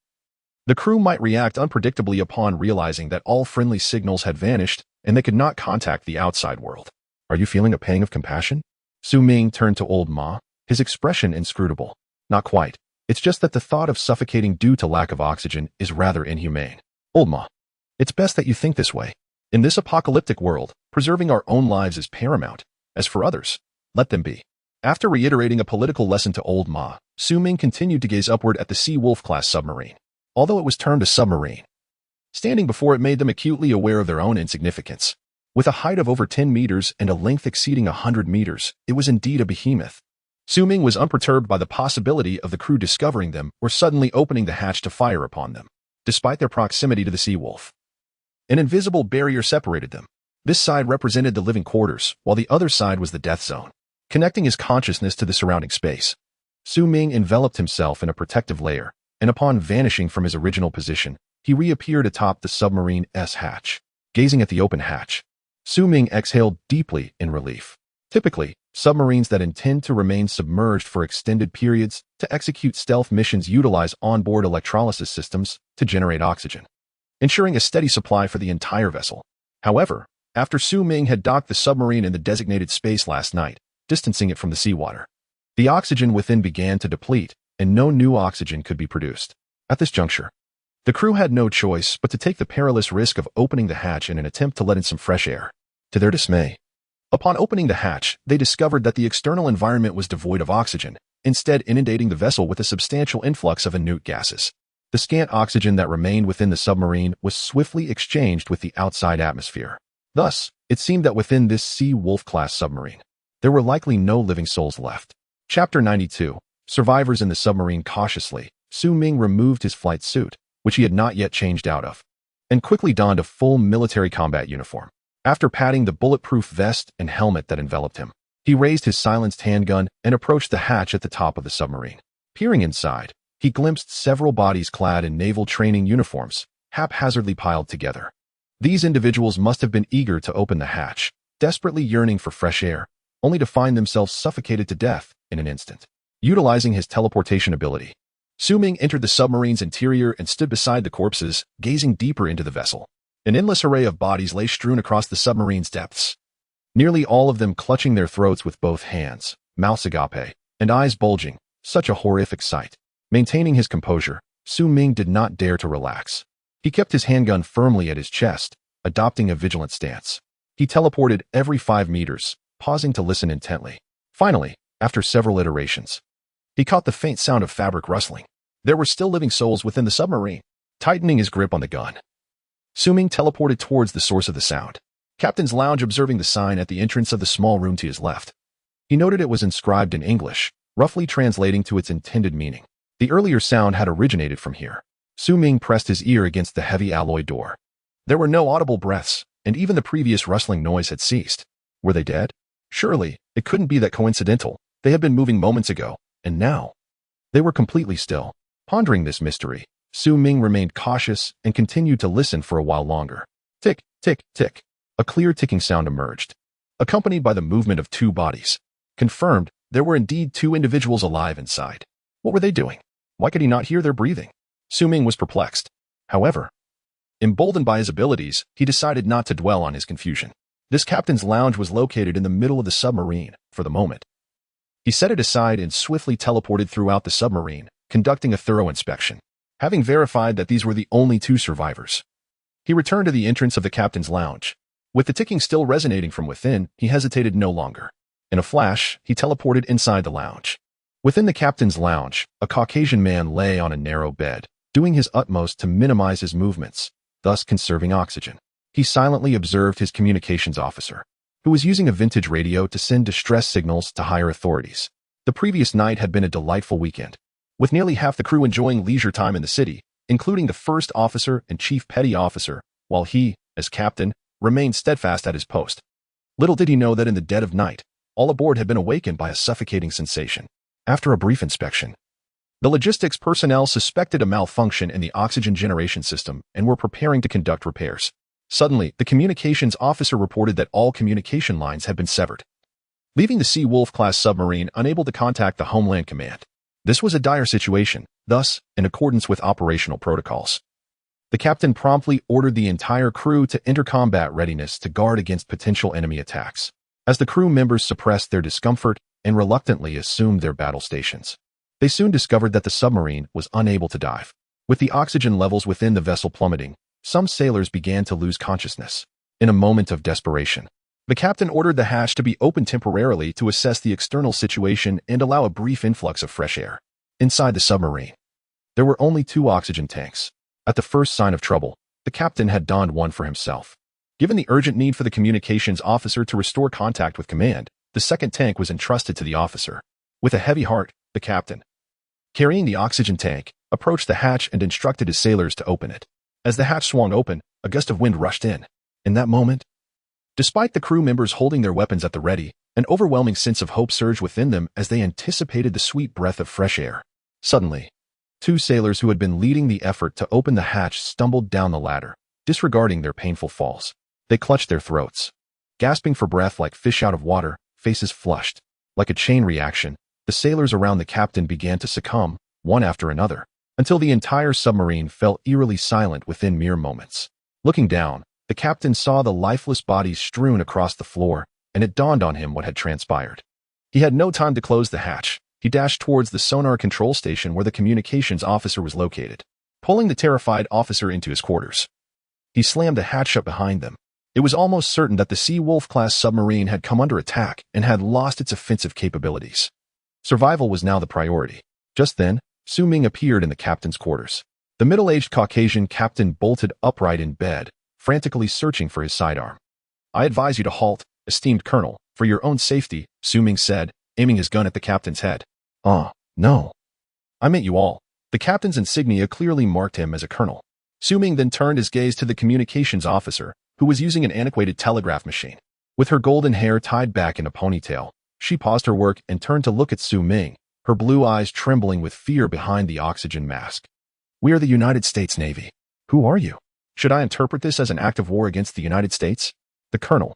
The crew might react unpredictably upon realizing that all friendly signals had vanished and they could not contact the outside world. Are you feeling a pang of compassion? Ming turned to Old Ma, his expression inscrutable. Not quite. It's just that the thought of suffocating due to lack of oxygen is rather inhumane. Old Ma, it's best that you think this way. In this apocalyptic world, preserving our own lives is paramount. As for others, let them be. After reiterating a political lesson to Old Ma, Ming continued to gaze upward at the Sea Wolf-class submarine. Although it was termed a submarine, standing before it made them acutely aware of their own insignificance. With a height of over 10 meters and a length exceeding 100 meters, it was indeed a behemoth. Ming was unperturbed by the possibility of the crew discovering them or suddenly opening the hatch to fire upon them. Despite their proximity to the Sea Wolf, an invisible barrier separated them. This side represented the living quarters, while the other side was the death zone. Connecting his consciousness to the surrounding space, Ming enveloped himself in a protective layer, and upon vanishing from his original position, he reappeared atop the submarine's hatch. Gazing at the open hatch, Ming exhaled deeply in relief. Typically, submarines that intend to remain submerged for extended periods to execute stealth missions utilize onboard electrolysis systems to generate oxygen. ensuring a steady supply for the entire vessel. However, after Ming had docked the submarine in the designated space last night, distancing it from the seawater, the oxygen within began to deplete, and no new oxygen could be produced. At this juncture, the crew had no choice but to take the perilous risk of opening the hatch in an attempt to let in some fresh air. To their dismay, upon opening the hatch, they discovered that the external environment was devoid of oxygen, instead inundating the vessel with a substantial influx of inert gases. The scant oxygen that remained within the submarine was swiftly exchanged with the outside atmosphere. Thus, it seemed that within this Sea Wolf-class submarine, there were likely no living souls left. Chapter 92. Survivors in the submarine. Cautiously, Ming removed his flight suit, which he had not yet changed out of, and quickly donned a full military combat uniform. After patting the bulletproof vest and helmet that enveloped him, he raised his silenced handgun and approached the hatch at the top of the submarine. Peering inside, he glimpsed several bodies clad in naval training uniforms, haphazardly piled together. These individuals must have been eager to open the hatch, desperately yearning for fresh air, only to find themselves suffocated to death in an instant. Utilizing his teleportation ability, Ming entered the submarine's interior and stood beside the corpses, gazing deeper into the vessel. An endless array of bodies lay strewn across the submarine's depths, nearly all of them clutching their throats with both hands, mouths agape, and eyes bulging. Such a horrific sight. Maintaining his composure, Ming did not dare to relax. He kept his handgun firmly at his chest, adopting a vigilant stance. He teleported every 5 meters, pausing to listen intently. Finally, after several iterations, he caught the faint sound of fabric rustling. There were still living souls within the submarine. Tightening his grip on the gun, Ming teleported towards the source of the sound. Captain's Lounge. Observing the sign at the entrance of the small room to his left, he noted it was inscribed in English, roughly translating to its intended meaning. The earlier sound had originated from here. Ming pressed his ear against the heavy alloy door. There were no audible breaths, and even the previous rustling noise had ceased. Were they dead? Surely, it couldn't be that coincidental. They had been moving moments ago, and now they were completely still. Pondering this mystery, Ming remained cautious and continued to listen for a while longer. Tick, tick, tick. A clear ticking sound emerged, accompanied by the movement of 2 bodies. Confirmed, there were indeed 2 individuals alive inside. What were they doing? Why could he not hear their breathing? Ming was perplexed. However, emboldened by his abilities, he decided not to dwell on his confusion. This captain's lounge was located in the middle of the submarine, for the moment. He set it aside and swiftly teleported throughout the submarine, conducting a thorough inspection. Having verified that these were the only 2 survivors, he returned to the entrance of the captain's lounge. With the ticking still resonating from within, he hesitated no longer. In a flash, he teleported inside the lounge. Within the captain's lounge, a Caucasian man lay on a narrow bed, doing his utmost to minimize his movements, thus conserving oxygen. He silently observed his communications officer, who was using a vintage radio to send distress signals to higher authorities. The previous night had been a delightful weekend, with nearly half the crew enjoying leisure time in the city, including the first officer and chief petty officer, while he, as captain, remained steadfast at his post. Little did he know that in the dead of night, all aboard had been awakened by a suffocating sensation. After a brief inspection, the logistics personnel suspected a malfunction in the oxygen generation system and were preparing to conduct repairs. Suddenly, the communications officer reported that all communication lines had been severed, leaving the Sea Wolf-class submarine unable to contact the Homeland Command. This was a dire situation. Thus, in accordance with operational protocols, the captain promptly ordered the entire crew to enter combat readiness to guard against potential enemy attacks. As the crew members suppressed their discomfort and reluctantly assumed their battle stations, they soon discovered that the submarine was unable to dive. With the oxygen levels within the vessel plummeting, some sailors began to lose consciousness. In a moment of desperation, the captain ordered the hatch to be opened temporarily to assess the external situation and allow a brief influx of fresh air. Inside the submarine, there were only 2 oxygen tanks. At the first sign of trouble, the captain had donned one for himself. Given the urgent need for the communications officer to restore contact with command, the second tank was entrusted to the officer. With a heavy heart, the captain, carrying the oxygen tank, approached the hatch and instructed his sailors to open it. As the hatch swung open, a gust of wind rushed in. In that moment, despite the crew members holding their weapons at the ready, an overwhelming sense of hope surged within them as they anticipated the sweet breath of fresh air. Suddenly, 2 sailors who had been leading the effort to open the hatch stumbled down the ladder, disregarding their painful falls. They clutched their throats, gasping for breath like fish out of water, faces flushed. Like a chain reaction, the sailors around the captain began to succumb, one after another. until the entire submarine fell eerily silent within mere moments. Looking down, the captain saw the lifeless bodies strewn across the floor, and it dawned on him what had transpired. He had no time to close the hatch. He dashed towards the sonar control station where the communications officer was located, pulling the terrified officer into his quarters. He slammed the hatch shut behind them. It was almost certain that the Sea-Wolf-class submarine had come under attack and had lost its offensive capabilities. Survival was now the priority. Just then, Ming appeared in the captain's quarters. The middle-aged Caucasian captain bolted upright in bed, frantically searching for his sidearm. "I advise you to halt, esteemed colonel, for your own safety," Ming said, aiming his gun at the captain's head. No. I meant you all." The captain's insignia clearly marked him as a colonel. Ming then turned his gaze to the communications officer, who was using an antiquated telegraph machine. With her golden hair tied back in a ponytail, she paused her work and turned to look at Ming, her blue eyes trembling with fear behind the oxygen mask. "We are the United States Navy. Who are you? Should I interpret this as an act of war against the United States?" The colonel,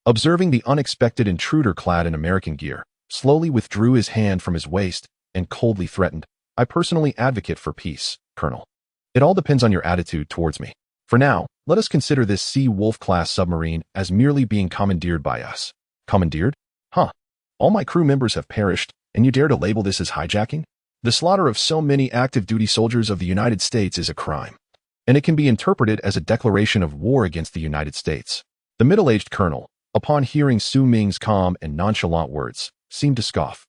observing the unexpected intruder clad in American gear, slowly withdrew his hand from his waist and coldly threatened, "I personally advocate for peace, Colonel. It all depends on your attitude towards me. For now, let us consider this Sea-Wolf-class submarine as merely being commandeered by us." "Commandeered? Huh. All my crew members have perished, and you dare to label this as hijacking? The slaughter of so many active-duty soldiers of the United States is a crime, and it can be interpreted as a declaration of war against the United States." The middle-aged colonel, upon hearing Ming's calm and nonchalant words, seemed to scoff,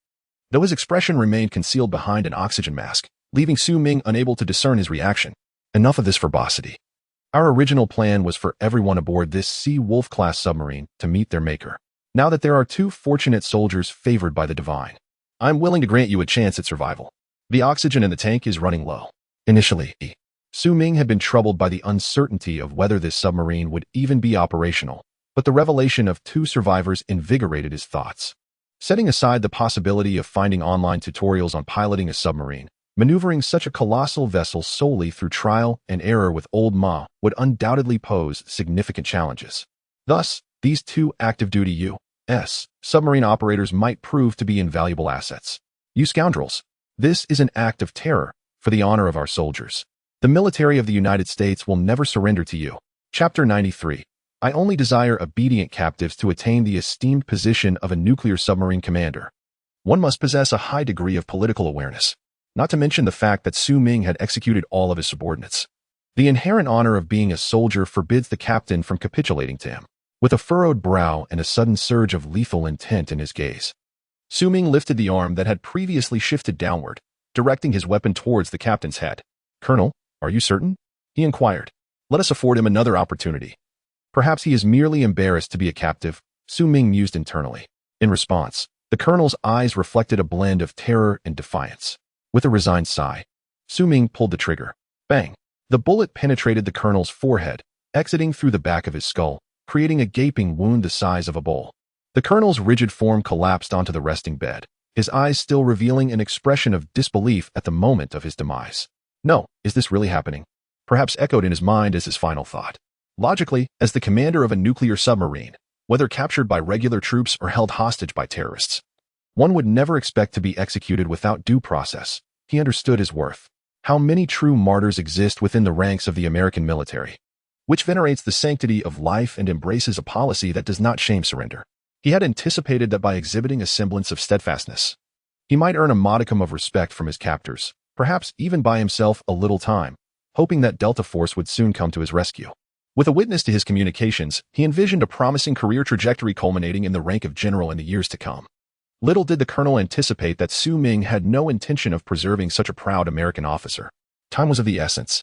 though his expression remained concealed behind an oxygen mask, leaving Ming unable to discern his reaction. "Enough of this verbosity. Our original plan was for everyone aboard this Sea-Wolf-class submarine to meet their maker. Now that there are two fortunate soldiers favored by the divine, I'm willing to grant you a chance at survival. The oxygen in the tank is running low." Initially, Ming had been troubled by the uncertainty of whether this submarine would even be operational, but the revelation of two survivors invigorated his thoughts. Setting aside the possibility of finding online tutorials on piloting a submarine, maneuvering such a colossal vessel solely through trial and error with old Ma would undoubtedly pose significant challenges. Thus, these two active-duty U.S. submarine operators might prove to be invaluable assets. "You scoundrels, this is an act of terror for the honor of our soldiers. The military of the United States will never surrender to you." Chapter 93. I only desire obedient captives to attain the esteemed position of a nuclear submarine commander. One must possess a high degree of political awareness, not to mention the fact that Ming had executed all of his subordinates. The inherent honor of being a soldier forbids the captain from capitulating to him. With a furrowed brow and a sudden surge of lethal intent in his gaze, Ming lifted the arm that had previously shifted downward, directing his weapon towards the captain's head. "Colonel, are you certain?" he inquired. "Let us afford him another opportunity. Perhaps he is merely embarrassed to be a captive," Ming mused internally. In response, the colonel's eyes reflected a blend of terror and defiance. With a resigned sigh, Ming pulled the trigger. Bang! The bullet penetrated the colonel's forehead, exiting through the back of his skull, creating a gaping wound the size of a bowl. The colonel's rigid form collapsed onto the resting bed, his eyes still revealing an expression of disbelief at the moment of his demise. "No, is this really happening?" perhaps echoed in his mind as his final thought. Logically, as the commander of a nuclear submarine, whether captured by regular troops or held hostage by terrorists, one would never expect to be executed without due process. He understood his worth. How many true martyrs exist within the ranks of the American military, which venerates the sanctity of life and embraces a policy that does not shame surrender. He had anticipated that by exhibiting a semblance of steadfastness, he might earn a modicum of respect from his captors, perhaps even buy himself a little time, hoping that Delta Force would soon come to his rescue. With a witness to his communications, he envisioned a promising career trajectory culminating in the rank of general in the years to come. Little did the colonel anticipate that Ming had no intention of preserving such a proud American officer. Time was of the essence,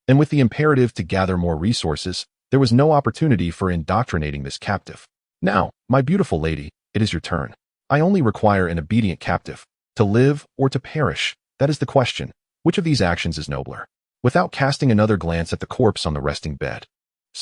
and with the imperative to gather more resources, there was no opportunity for indoctrinating this captive. "Now, my beautiful lady, it is your turn. I only require an obedient captive. To live or to perish, that is the question. Which of these actions is nobler?" Without casting another glance at the corpse on the resting bed,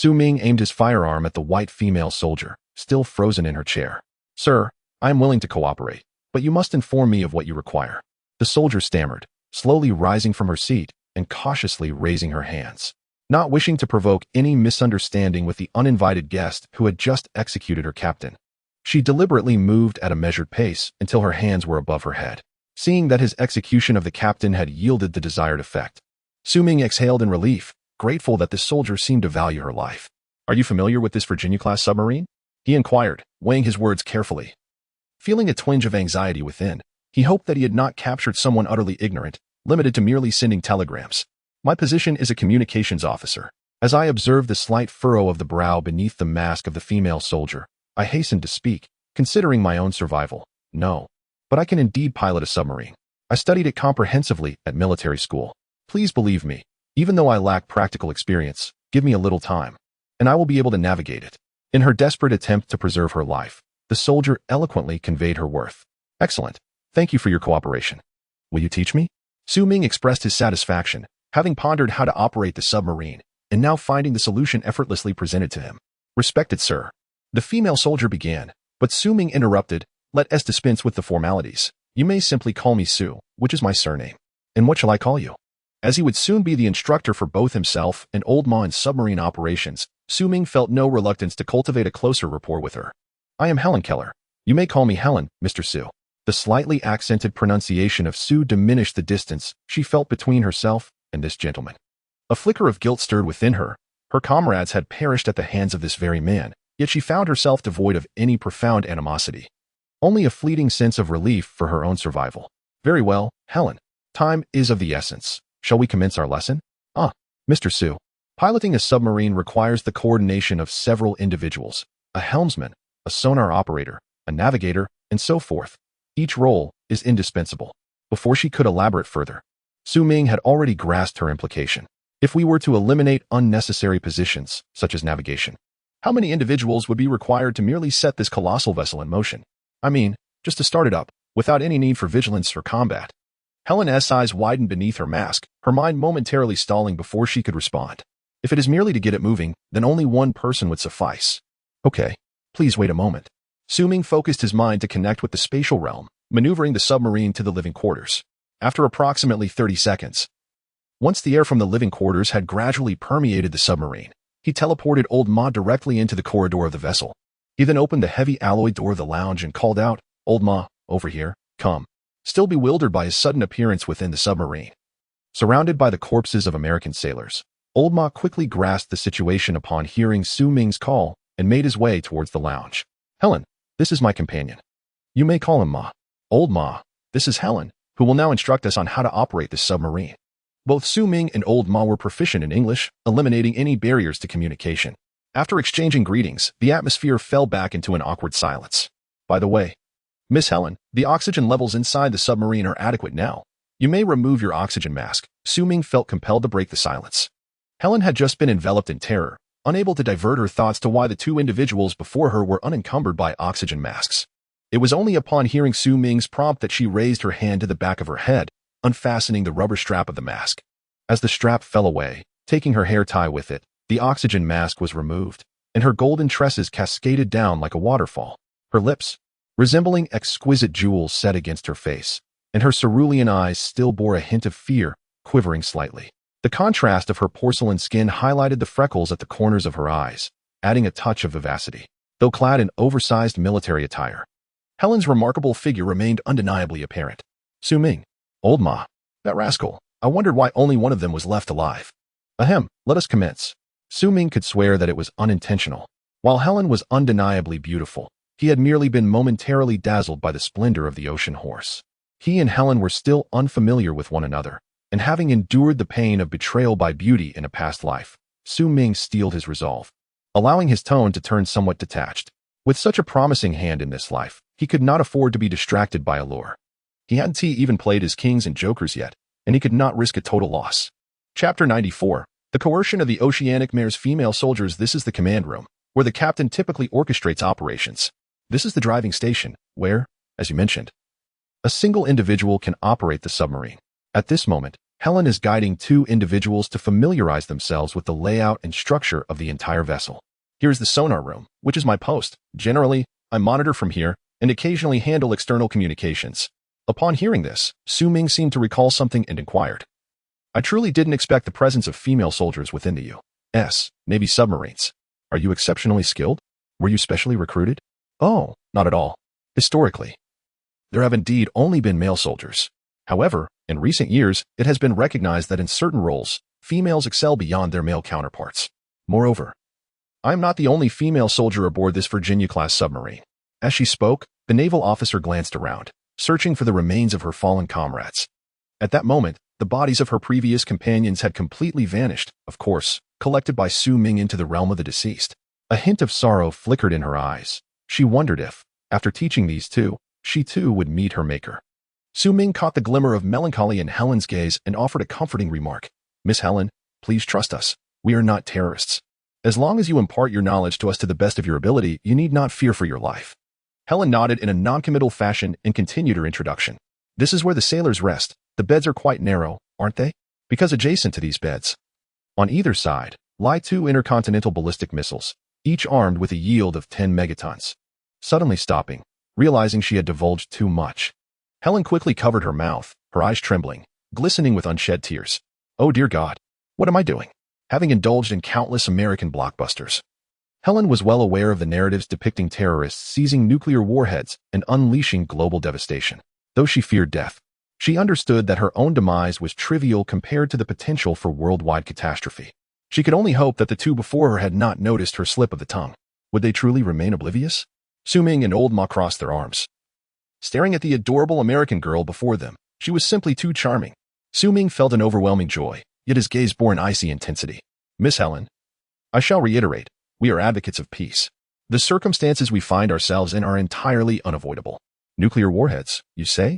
Ming aimed his firearm at the white female soldier, still frozen in her chair. "Sir, I am willing to cooperate, but you must inform me of what you require." The soldier stammered, slowly rising from her seat and cautiously raising her hands, not wishing to provoke any misunderstanding with the uninvited guest who had just executed her captain. She deliberately moved at a measured pace until her hands were above her head. seeing that his execution of the captain had yielded the desired effect. Su Ming exhaled in relief, grateful that this soldier seemed to value her life. "Are you familiar with this Virginia-class submarine?" he inquired, weighing his words carefully. Feeling a twinge of anxiety within, he hoped that he had not captured someone utterly ignorant, limited to merely sending telegrams. "My position is a communications officer." As I observed the slight furrow of the brow beneath the mask of the female soldier, I hastened to speak, considering my own survival. "No. But I can indeed pilot a submarine. I studied it comprehensively at military school. Please believe me, even though I lack practical experience, give me a little time, and I will be able to navigate it." In her desperate attempt to preserve her life, the soldier eloquently conveyed her worth. "Excellent. Thank you for your cooperation. Will you teach me?" Su Ming expressed his satisfaction, having pondered how to operate the submarine, and now finding the solution effortlessly presented to him. "Respected sir," the female soldier began, but Su Ming interrupted, "Let us dispense with the formalities. You may simply call me Su, which is my surname. And what shall I call you?" As he would soon be the instructor for both himself and Old Ma in submarine operations, Su Ming felt no reluctance to cultivate a closer rapport with her. "I am Helen Keller. You may call me Helen, Mr. Su." The slightly accented pronunciation of Su diminished the distance she felt between herself and this gentleman. A flicker of guilt stirred within her. Her comrades had perished at the hands of this very man, yet she found herself devoid of any profound animosity. Only a fleeting sense of relief for her own survival. "Very well, Helen. Time is of the essence. Shall we commence our lesson?" Mr. Su. Piloting a submarine requires the coordination of several individuals, a helmsman, a sonar operator, a navigator, and so forth. Each role is indispensable. Before she could elaborate further, Su Ming had already grasped her implication. If we were to eliminate unnecessary positions, such as navigation, how many individuals would be required to merely set this colossal vessel in motion? I mean, just to start it up, without any need for vigilance or combat. Helen's eyes widened beneath her mask, her mind momentarily stalling before she could respond. If it is merely to get it moving, then only one person would suffice. "Okay, please wait a moment." Su Ming focused his mind to connect with the spatial realm, maneuvering the submarine to the living quarters. After approximately 30 seconds, once the air from the living quarters had gradually permeated the submarine, he teleported Old Ma directly into the corridor of the vessel. He then opened the heavy alloy door of the lounge and called out, "Old Ma, over here, come." Still bewildered by his sudden appearance within the submarine. Surrounded by the corpses of American sailors, Old Ma quickly grasped the situation upon hearing Su Ming's call and made his way towards the lounge. "Helen, this is my companion. You may call him Ma." "Old Ma, this is Helen, who will now instruct us on how to operate this submarine." Both Su Ming and Old Ma were proficient in English, eliminating any barriers to communication. After exchanging greetings, the atmosphere fell back into an awkward silence. "By the way, Miss Helen, the oxygen levels inside the submarine are adequate now. You may remove your oxygen mask." Su Ming felt compelled to break the silence. Helen had just been enveloped in terror, unable to divert her thoughts to why the two individuals before her were unencumbered by oxygen masks. It was only upon hearing Su Ming's prompt that she raised her hand to the back of her head, unfastening the rubber strap of the mask. As the strap fell away, taking her hair tie with it, the oxygen mask was removed, and her golden tresses cascaded down like a waterfall. Her lips, resembling exquisite jewels, set against her face, and her cerulean eyes still bore a hint of fear, quivering slightly. The contrast of her porcelain skin highlighted the freckles at the corners of her eyes, adding a touch of vivacity. Though clad in oversized military attire, Helen's remarkable figure remained undeniably apparent. "Su Ming, Old Ma, that rascal, I wondered why only one of them was left alive. Ahem, let us commence." Su Ming could swear that it was unintentional. While Helen was undeniably beautiful, he had merely been momentarily dazzled by the splendor of the ocean horse. He and Helen were still unfamiliar with one another, and having endured the pain of betrayal by beauty in a past life, Su Ming steeled his resolve, allowing his tone to turn somewhat detached. With such a promising hand in this life, he could not afford to be distracted by allure. He hadn't even played his kings and jokers yet, and he could not risk a total loss. Chapter 94. The Coercion of the Oceanic Mare's Female Soldiers. This is the command room, where the captain typically orchestrates operations. This is the driving station, where, as you mentioned, a single individual can operate the submarine. At this moment, Helen is guiding two individuals to familiarize themselves with the layout and structure of the entire vessel. Here is the sonar room, which is my post. Generally, I monitor from here and occasionally handle external communications. Upon hearing this, Su Ming seemed to recall something and inquired, "I truly didn't expect the presence of female soldiers within the U.S. Navy submarines. Are you exceptionally skilled? Were you specially recruited?" "Oh, not at all. Historically, There have indeed only been male soldiers. However, in recent years, it has been recognized that in certain roles, females excel beyond their male counterparts. Moreover, I am not the only female soldier aboard this Virginia-class submarine. As she spoke, the naval officer glanced around, searching for the remains of her fallen comrades. At that moment, the bodies of her previous companions had completely vanished, of course, collected by Su Ming into the realm of the deceased. A hint of sorrow flickered in her eyes. She wondered if, after teaching these two, she too would meet her maker. Su Ming caught the glimmer of melancholy in Helen's gaze and offered a comforting remark. Miss Helen, please trust us. We are not terrorists. As long as you impart your knowledge to us to the best of your ability, you need not fear for your life. Helen nodded in a non-committal fashion and continued her introduction. This is where the sailors rest. The beds are quite narrow, aren't they? Because adjacent to these beds, on either side, lie 2 intercontinental ballistic missiles, each armed with a yield of 10 megatons. Suddenly stopping, realizing she had divulged too much, Helen quickly covered her mouth, her eyes trembling, glistening with unshed tears. Oh dear God, what am I doing? Having indulged in countless American blockbusters, Helen was well aware of the narratives depicting terrorists seizing nuclear warheads and unleashing global devastation. Though she feared death, she understood that her own demise was trivial compared to the potential for worldwide catastrophe. She could only hope that the two before her had not noticed her slip of the tongue. Would they truly remain oblivious? Su Ming and Old Ma crossed their arms, staring at the adorable American girl before them. She was simply too charming. Su Ming felt an overwhelming joy, yet his gaze bore an icy intensity. Miss Helen, I shall reiterate, we are advocates of peace. The circumstances we find ourselves in are entirely unavoidable. Nuclear warheads, you say?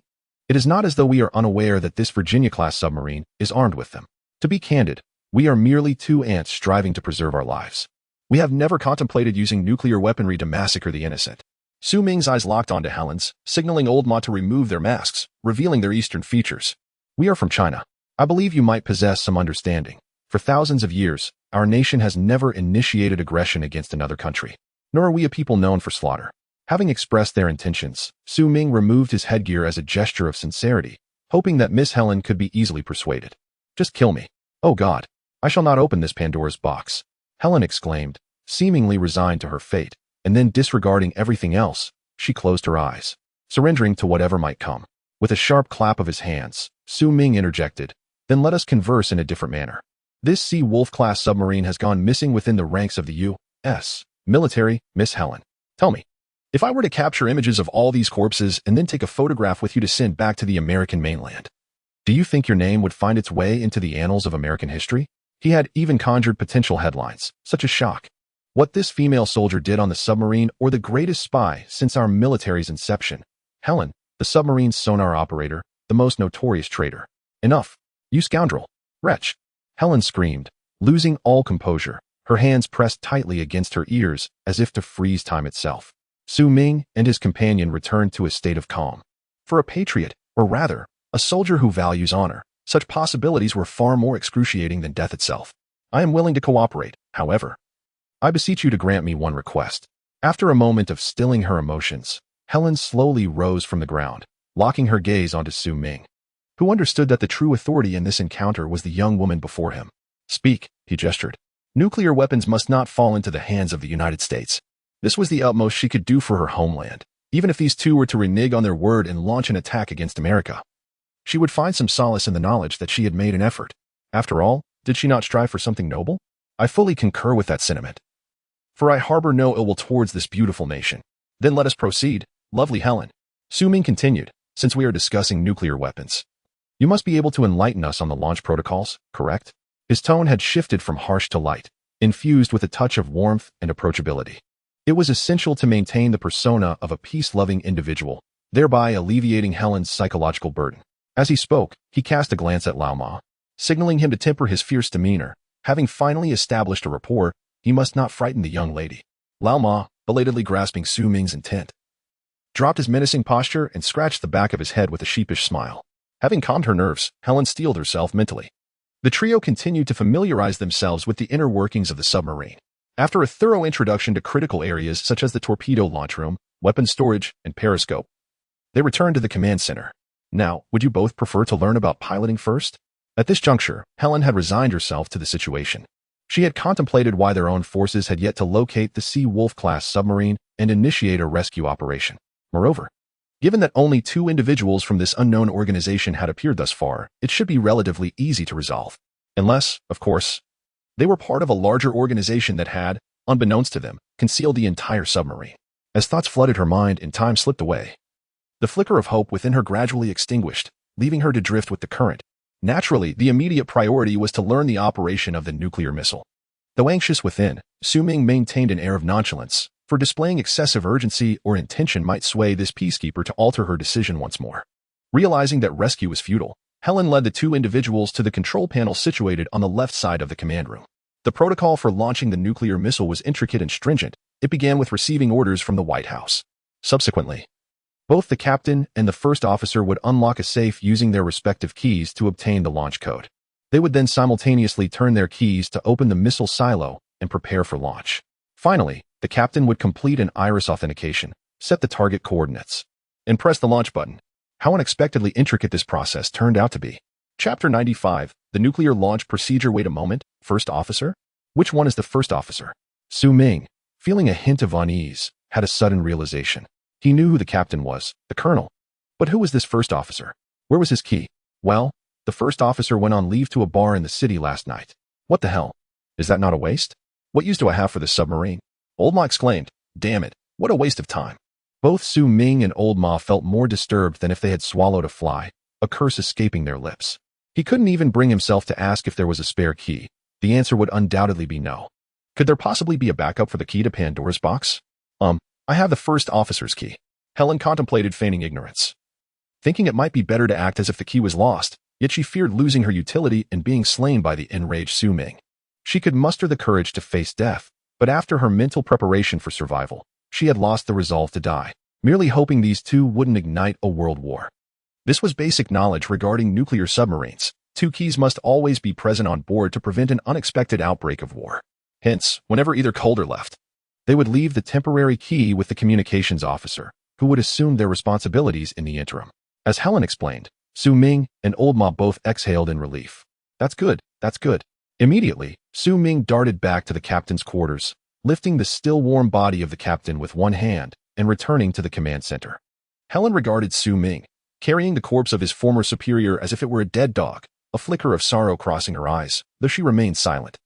It is not as though we are unaware that this Virginia-class submarine is armed with them. To be candid, we are merely 2 ants striving to preserve our lives. We have never contemplated using nuclear weaponry to massacre the innocent. Su Ming's eyes locked onto Helen's, signaling Old Ma to remove their masks, revealing their eastern features. We are from China. I believe you might possess some understanding. For thousands of years, our nation has never initiated aggression against another country, nor are we a people known for slaughter. Having expressed their intentions, Su Ming removed his headgear as a gesture of sincerity, hoping that Miss Helen could be easily persuaded. Just kill me. Oh God, I shall not open this Pandora's box, Helen exclaimed, seemingly resigned to her fate, and then disregarding everything else, she closed her eyes, surrendering to whatever might come. With a sharp clap of his hands, Su Ming interjected, then let us converse in a different manner. This Sea Wolf-class submarine has gone missing within the ranks of the U.S. military, Miss Helen. Tell me, if I were to capture images of all these corpses and then take a photograph with you to send back to the American mainland, do you think your name would find its way into the annals of American history? He had even conjured potential headlines, such as shock. What this female soldier did on the submarine, or the greatest spy since our military's inception. Helen, the submarine's sonar operator, the most notorious traitor. Enough, you scoundrel. Wretch. Helen screamed, losing all composure, her hands pressed tightly against her ears as if to freeze time itself. Su Ming and his companion returned to a state of calm. For a patriot, or rather, a soldier who values honor, such possibilities were far more excruciating than death itself. I am willing to cooperate, however. I beseech you to grant me one request. After a moment of stilling her emotions, Helen slowly rose from the ground, locking her gaze onto Su Ming, who understood that the true authority in this encounter was the young woman before him. Speak, he gestured. Nuclear weapons must not fall into the hands of the United States. This was the utmost she could do for her homeland, even if these two were to renege on their word and launch an attack against America. She would find some solace in the knowledge that she had made an effort. After all, did she not strive for something noble? I fully concur with that sentiment. For I harbor no ill will towards this beautiful nation. Then let us proceed, lovely Helen. Su Ming continued, since we are discussing nuclear weapons. You must be able to enlighten us on the launch protocols, correct? His tone had shifted from harsh to light, infused with a touch of warmth and approachability. It was essential to maintain the persona of a peace-loving individual, thereby alleviating Helen's psychological burden. As he spoke, he cast a glance at Lao Ma, signaling him to temper his fierce demeanor. Having finally established a rapport, he must not frighten the young lady. Lao Ma, belatedly grasping Su Ming's intent, dropped his menacing posture and scratched the back of his head with a sheepish smile. Having calmed her nerves, Helen steeled herself mentally. The trio continued to familiarize themselves with the inner workings of the submarine. After a thorough introduction to critical areas such as the torpedo launch room, weapon storage, and periscope, they returned to the command center. Now, would you both prefer to learn about piloting first? At this juncture, Helen had resigned herself to the situation. She had contemplated why their own forces had yet to locate the Sea Wolf-class submarine and initiate a rescue operation. Moreover, Given that only 2 individuals from this unknown organization had appeared thus far, it should be relatively easy to resolve. Unless, of course, they were part of a larger organization that had, unbeknownst to them, concealed the entire submarine. As thoughts flooded her mind and time slipped away, the flicker of hope within her gradually extinguished, leaving her to drift with the current. Naturally, the immediate priority was to learn the operation of the nuclear missile. Though anxious within, Ming maintained an air of nonchalance, for displaying excessive urgency or intention might sway this peacekeeper to alter her decision once more. Realizing that rescue was futile, Helen led the 2 individuals to the control panel situated on the left side of the command room. The protocol for launching the nuclear missile was intricate and stringent. It began with receiving orders from the White House. Subsequently, both the captain and the first officer would unlock a safe using their respective keys to obtain the launch code. They would then simultaneously turn their keys to open the missile silo and prepare for launch. Finally, the captain would complete an iris authentication, set the target coordinates, and press the launch button. How unexpectedly intricate this process turned out to be. Chapter 95, the nuclear launch procedure. Wait a moment, first officer? Which one is the first officer? Ming, feeling a hint of unease, had a sudden realization. He knew who the captain was, the colonel. But who was this first officer? Where was his key? Well, the first officer went on leave to a bar in the city last night. What the hell? Is that not a waste? What use do I have for this submarine? Old Ma exclaimed. Damn it, what a waste of time. Both Ming and Old Ma felt more disturbed than if they had swallowed a fly, a curse escaping their lips. He couldn't even bring himself to ask if there was a spare key. The answer would undoubtedly be no. Could there possibly be a backup for the key to Pandora's box? I have the first officer's key. Helen contemplated feigning ignorance, thinking it might be better to act as if the key was lost, yet she feared losing her utility and being slain by the enraged Ming. She could muster the courage to face death, but after her mental preparation for survival, she had lost the resolve to die, merely hoping these 2 wouldn't ignite a world war. This was basic knowledge regarding nuclear submarines. 2 keys must always be present on board to prevent an unexpected outbreak of war. Hence, whenever either Calder left, they would leave the temporary key with the communications officer, who would assume their responsibilities in the interim. As Helen explained, Ming and Old Ma both exhaled in relief. That's good, that's good. Immediately, Ming darted back to the captain's quarters, lifting the still warm body of the captain with one hand and returning to the command center. Helen regarded Ming, carrying the corpse of his former superior as if it were a dead dog, a flicker of sorrow crossing her eyes, though she remained silent.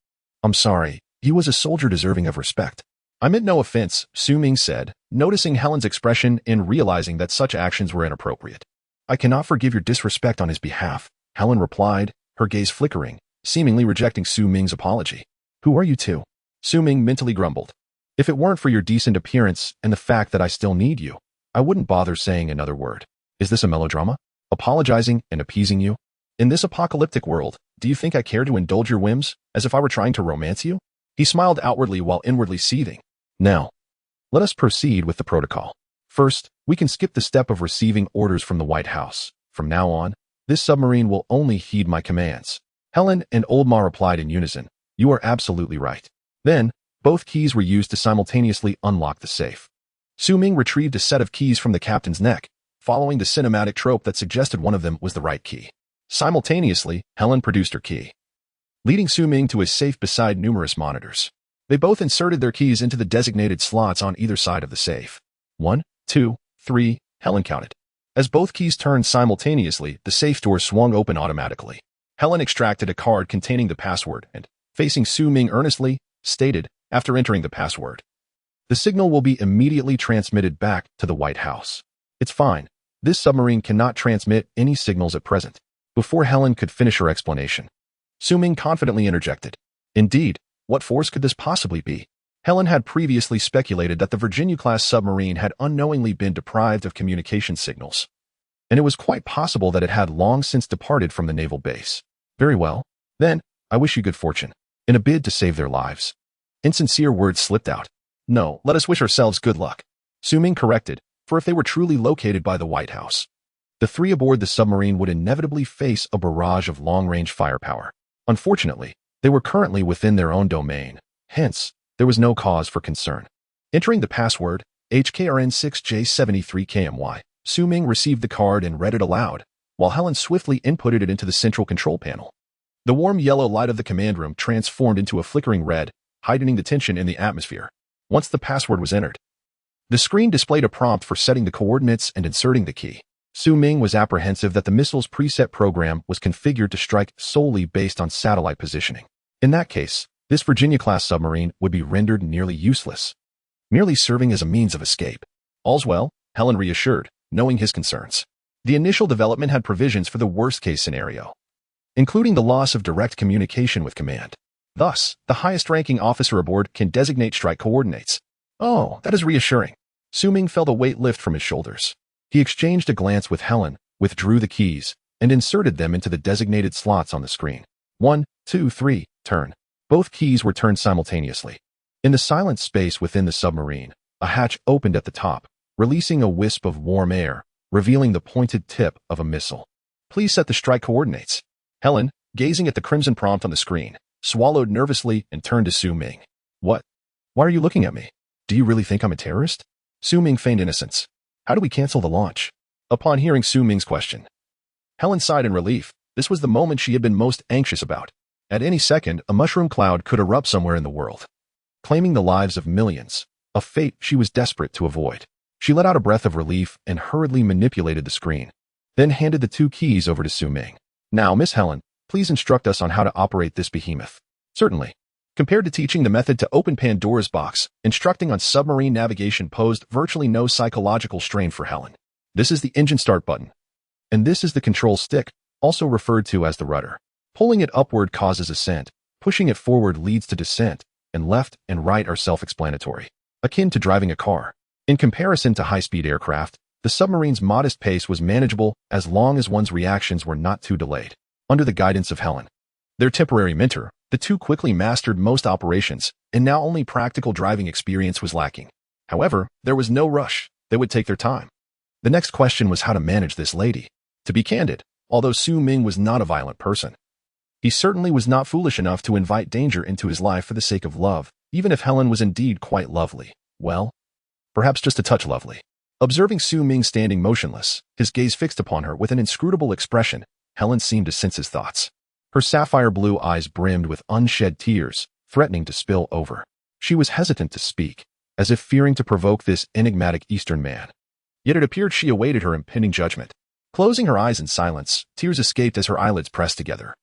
I'm sorry, he was a soldier deserving of respect. I meant no offense, Ming said, noticing Helen's expression and realizing that such actions were inappropriate. I cannot forgive your disrespect on his behalf, Helen replied, her gaze flickering, seemingly rejecting Ming's apology. Who are you 2? Ming mentally grumbled. If it weren't for your decent appearance and the fact that I still need you, I wouldn't bother saying another word. Is this a melodrama? Apologizing and appeasing you? In this apocalyptic world, do you think I care to indulge your whims, as if I were trying to romance you? He smiled outwardly while inwardly seething. Now, let us proceed with the protocol. First, we can skip the step of receiving orders from the White House. From now on, this submarine will only heed my commands. Helen and Old Ma replied in unison. You are absolutely right. Then, both keys were used to simultaneously unlock the safe. Ming retrieved a set of keys from the captain's neck, following the cinematic trope that suggested one of them was the right key. Simultaneously, Helen produced her key, leading Ming to a safe beside numerous monitors. They both inserted their keys into the designated slots on either side of the safe. 1, 2, 3, Helen counted. As both keys turned simultaneously, the safe door swung open automatically. Helen extracted a card containing the password and, facing Ming earnestly, stated, after entering the password, the signal will be immediately transmitted back to the White House. It's fine. This submarine cannot transmit any signals at present. Before Helen could finish her explanation, Ming confidently interjected. Indeed, what force could this possibly be? Helen had previously speculated that the Virginia-class submarine had unknowingly been deprived of communication signals, and it was quite possible that it had long since departed from the naval base. Very well. Then, I wish you good fortune. In a bid to save their lives. Insincere words slipped out. No, let us wish ourselves good luck. Ming corrected, for if they were truly located by the White House, the 3 aboard the submarine would inevitably face a barrage of long-range firepower. Unfortunately, they were currently within their own domain. Hence, there was no cause for concern. Entering the password, HKRN6J73KMY, Ming received the card and read it aloud, while Helen swiftly inputted it into the central control panel. The warm yellow light of the command room transformed into a flickering red, heightening the tension in the atmosphere. Once the password was entered, The screen displayed a prompt for setting the coordinates and inserting the key. Ming was apprehensive that the missile's preset program was configured to strike solely based on satellite positioning. In that case, this Virginia-class submarine would be rendered nearly useless, merely serving as a means of escape. All's well, Helen reassured, knowing his concerns. The initial development had provisions for the worst-case scenario, including the loss of direct communication with command. Thus, the highest-ranking officer aboard can designate strike coordinates. Oh, that is reassuring. Ming felt a weight lift from his shoulders. He exchanged a glance with Helen, withdrew the keys, and inserted them into the designated slots on the screen. 1, 2, 3, turn. Both keys were turned simultaneously. In the silent space within the submarine, a hatch opened at the top, releasing a wisp of warm air, revealing the pointed tip of a missile. Please set the strike coordinates. Helen, gazing at the crimson prompt on the screen, swallowed nervously and turned to Ming. What? Why are you looking at me? Do you really think I'm a terrorist? Ming feigned innocence. How do we cancel the launch? Upon hearing Ming's question, Helen sighed in relief. This was the moment she had been most anxious about. At any second, a mushroom cloud could erupt somewhere in the world, claiming the lives of millions, a fate she was desperate to avoid. She let out a breath of relief and hurriedly manipulated the screen, then handed the 2 keys over to Ming. Now, Miss Helen, please instruct us on how to operate this behemoth. Certainly. Compared to teaching the method to open Pandora's box, instructing on submarine navigation posed virtually no psychological strain for Helen. This is the engine start button. And this is the control stick, also referred to as the rudder. Pulling it upward causes ascent, pushing it forward leads to descent, and left and right are self-explanatory, akin to driving a car. In comparison to high-speed aircraft, the submarine's modest pace was manageable as long as one's reactions were not too delayed. Under the guidance of Helen, their temporary mentor, the 2 quickly mastered most operations, and now only practical driving experience was lacking. However, there was no rush. They would take their time. The next question was how to manage this lady. To be candid, although Ming was not a violent person, he certainly was not foolish enough to invite danger into his life for the sake of love, even if Helen was indeed quite lovely. Well, perhaps just a touch lovely. Observing Ming standing motionless, his gaze fixed upon her with an inscrutable expression, Helen seemed to sense his thoughts. Her sapphire blue eyes brimmed with unshed tears, threatening to spill over. She was hesitant to speak, as if fearing to provoke this enigmatic Eastern man. Yet it appeared she awaited her impending judgment. Closing her eyes in silence, tears escaped as her eyelids pressed together,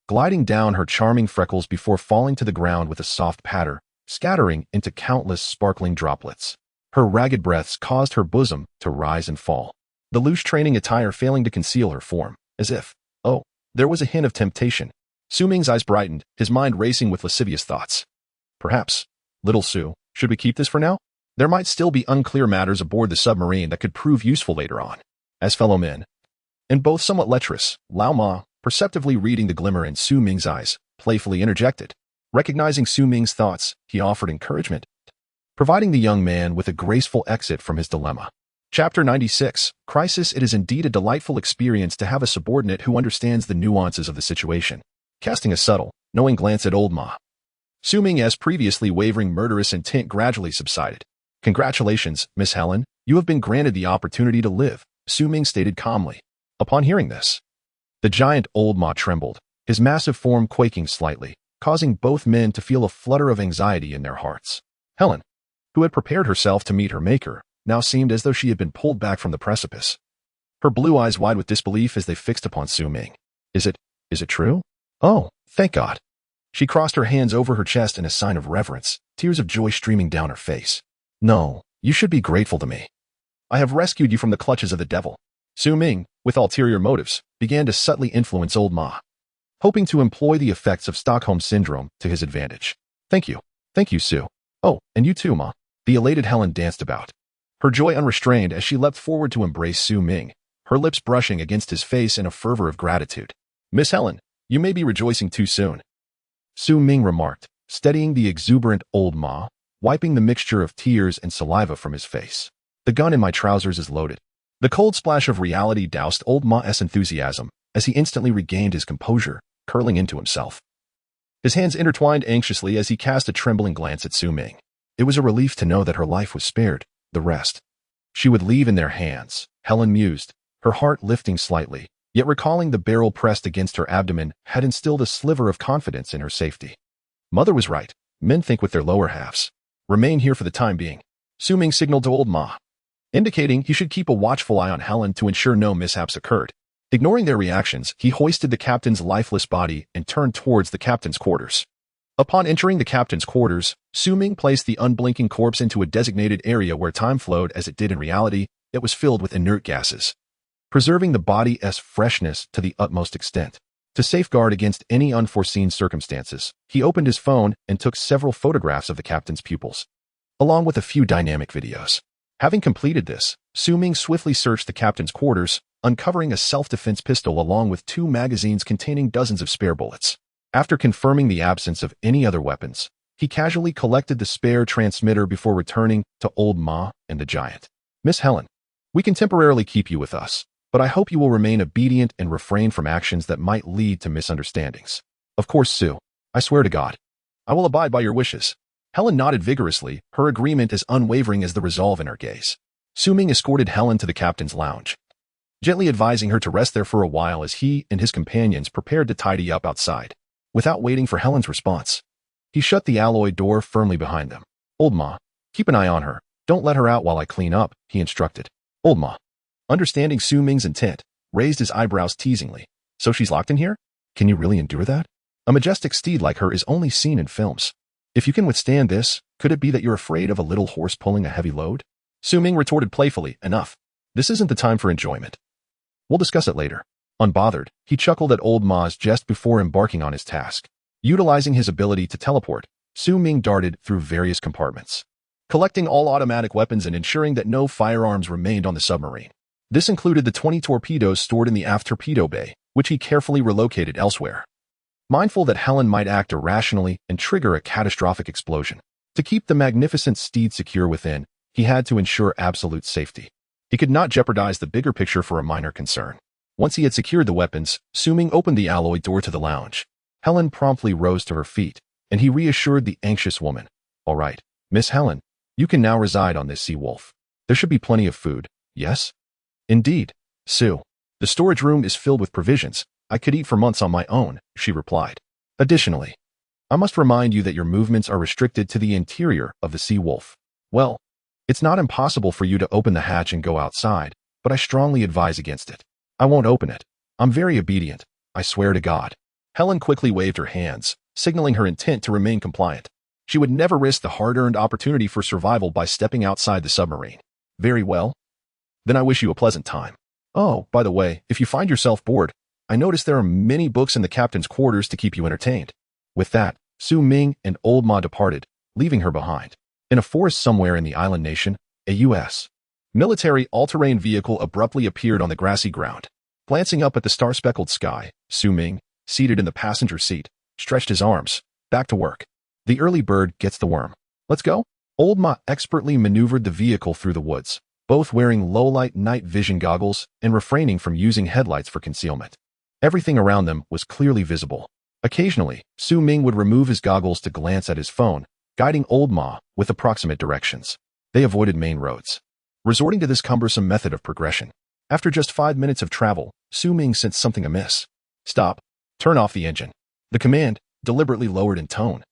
gliding down her charming freckles before falling to the ground with a soft patter, scattering into countless sparkling droplets. Her ragged breaths caused her bosom to rise and fall, the loose training attire failing to conceal her form, as if, there was a hint of temptation. Ming's eyes brightened, his mind racing with lascivious thoughts. Perhaps, little Sue, should we keep this for now? There might still be unclear matters aboard the submarine that could prove useful later on. As fellow men, and both somewhat lecherous, Lao Ma, perceptively reading the glimmer in Ming's eyes, playfully interjected. Recognizing Ming's thoughts, he offered encouragement, providing the young man with a graceful exit from his dilemma. Chapter 96, Crisis. It is indeed a delightful experience to have a subordinate who understands the nuances of the situation. Casting a subtle, knowing glance at old Ma, Ming, as previously wavering murderous intent gradually subsided. Congratulations, Miss Helen, you have been granted the opportunity to live, Ming stated calmly. Upon hearing this, the giant old Ma trembled, his massive form quaking slightly, causing both men to feel a flutter of anxiety in their hearts. Helen, who had prepared herself to meet her maker, now seemed as though she had been pulled back from the precipice. Her blue eyes wide with disbelief as they fixed upon Ming. Is it true? Oh, thank God. She crossed her hands over her chest in a sign of reverence, tears of joy streaming down her face. No, you should be grateful to me. I have rescued you from the clutches of the devil. Ming, with ulterior motives, began to subtly influence old Ma, hoping to employ the effects of Stockholm Syndrome to his advantage. Thank you, Sue. Oh, and you too, Ma. The elated Helen danced about, her joy unrestrained as she leapt forward to embrace Ming, her lips brushing against his face in a fervor of gratitude. Miss Helen, you may be rejoicing too soon, Ming remarked, steadying the exuberant old Ma, wiping the mixture of tears and saliva from his face. The gun in my trousers is loaded. The cold splash of reality doused old Ma's enthusiasm as he instantly regained his composure, curling into himself. His hands intertwined anxiously as he cast a trembling glance at Ming. It was a relief to know that her life was spared. The rest she would leave in their hands, Helen mused, her heart lifting slightly, yet recalling the barrel pressed against her abdomen had instilled a sliver of confidence in her safety. Mother was right. Men think with their lower halves. Remain here for the time being. Su Ming signaled to old Ma, indicating he should keep a watchful eye on Helen to ensure no mishaps occurred. Ignoring their reactions, he hoisted the captain's lifeless body and turned towards the captain's quarters. Upon entering the captain's quarters, Su Ming placed the unblinking corpse into a designated area where time flowed as it did in reality. It was filled with inert gases, preserving the body's freshness to the utmost extent. To safeguard against any unforeseen circumstances, he opened his phone and took several photographs of the captain's pupils, along with a few dynamic videos. Having completed this, Su Ming swiftly searched the captain's quarters, uncovering a self-defense pistol along with 2 magazines containing dozens of spare bullets. After confirming the absence of any other weapons, he casually collected the spare transmitter before returning to old Ma and the giant. Miss Helen, we can temporarily keep you with us, but I hope you will remain obedient and refrain from actions that might lead to misunderstandings. Of course, Sue. I swear to God. I will abide by your wishes. Helen nodded vigorously, her agreement as unwavering as the resolve in her gaze. Su Ming escorted Helen to the captain's lounge, gently advising her to rest there for a while as he and his companions prepared to tidy up outside. Without waiting for Helen's response, he shut the alloy door firmly behind them. Old Ma, keep an eye on her. Don't let her out while I clean up, he instructed. Old Ma, understanding Su Ming's intent, raised his eyebrows teasingly. So she's locked in here? Can you really endure that? A majestic steed like her is only seen in films. If you can withstand this, could it be that you're afraid of a little horse pulling a heavy load? Su Ming retorted playfully, enough. This isn't the time for enjoyment. We'll discuss it later. Unbothered, he chuckled at old Ma's jest before embarking on his task. Utilizing his ability to teleport, Su Ming darted through various compartments, collecting all automatic weapons and ensuring that no firearms remained on the submarine. This included the 20 torpedoes stored in the aft torpedo bay, which he carefully relocated elsewhere. Mindful that Helen might act irrationally and trigger a catastrophic explosion. To keep the magnificent steed secure within, he had to ensure absolute safety. He could not jeopardize the bigger picture for a minor concern. Once he had secured the weapons, Su Ming opened the alloy door to the lounge. Helen promptly rose to her feet, and he reassured the anxious woman. All right, Miss Helen, you can now reside on this sea wolf. There should be plenty of food, yes? Indeed, Sue. The storage room is filled with provisions. I could eat for months on my own, she replied. Additionally, I must remind you that your movements are restricted to the interior of the sea wolf. Well, it's not impossible for you to open the hatch and go outside, but I strongly advise against it. I won't open it. I'm very obedient. I swear to God. Helen quickly waved her hands, signaling her intent to remain compliant. She would never risk the hard-earned opportunity for survival by stepping outside the submarine. Very well. Then I wish you a pleasant time. Oh, by the way, if you find yourself bored, I notice there are many books in the captain's quarters to keep you entertained. With that, Su Ming and old Ma departed, leaving her behind. In a forest somewhere in the island nation, a U.S. military all-terrain vehicle abruptly appeared on the grassy ground. Glancing up at the star-speckled sky, Su Ming, seated in the passenger seat, stretched his arms. Back to work. The early bird gets the worm. Let's go? Old Ma expertly maneuvered the vehicle through the woods, both wearing low-light night vision goggles and refraining from using headlights for concealment. Everything around them was clearly visible. Occasionally, Su Ming would remove his goggles to glance at his phone, guiding old Ma with approximate directions. They avoided main roads, resorting to this cumbersome method of progression. After just 5 minutes of travel, Su Ming sensed something amiss. Stop. Turn off the engine. The command, deliberately lowered in tone,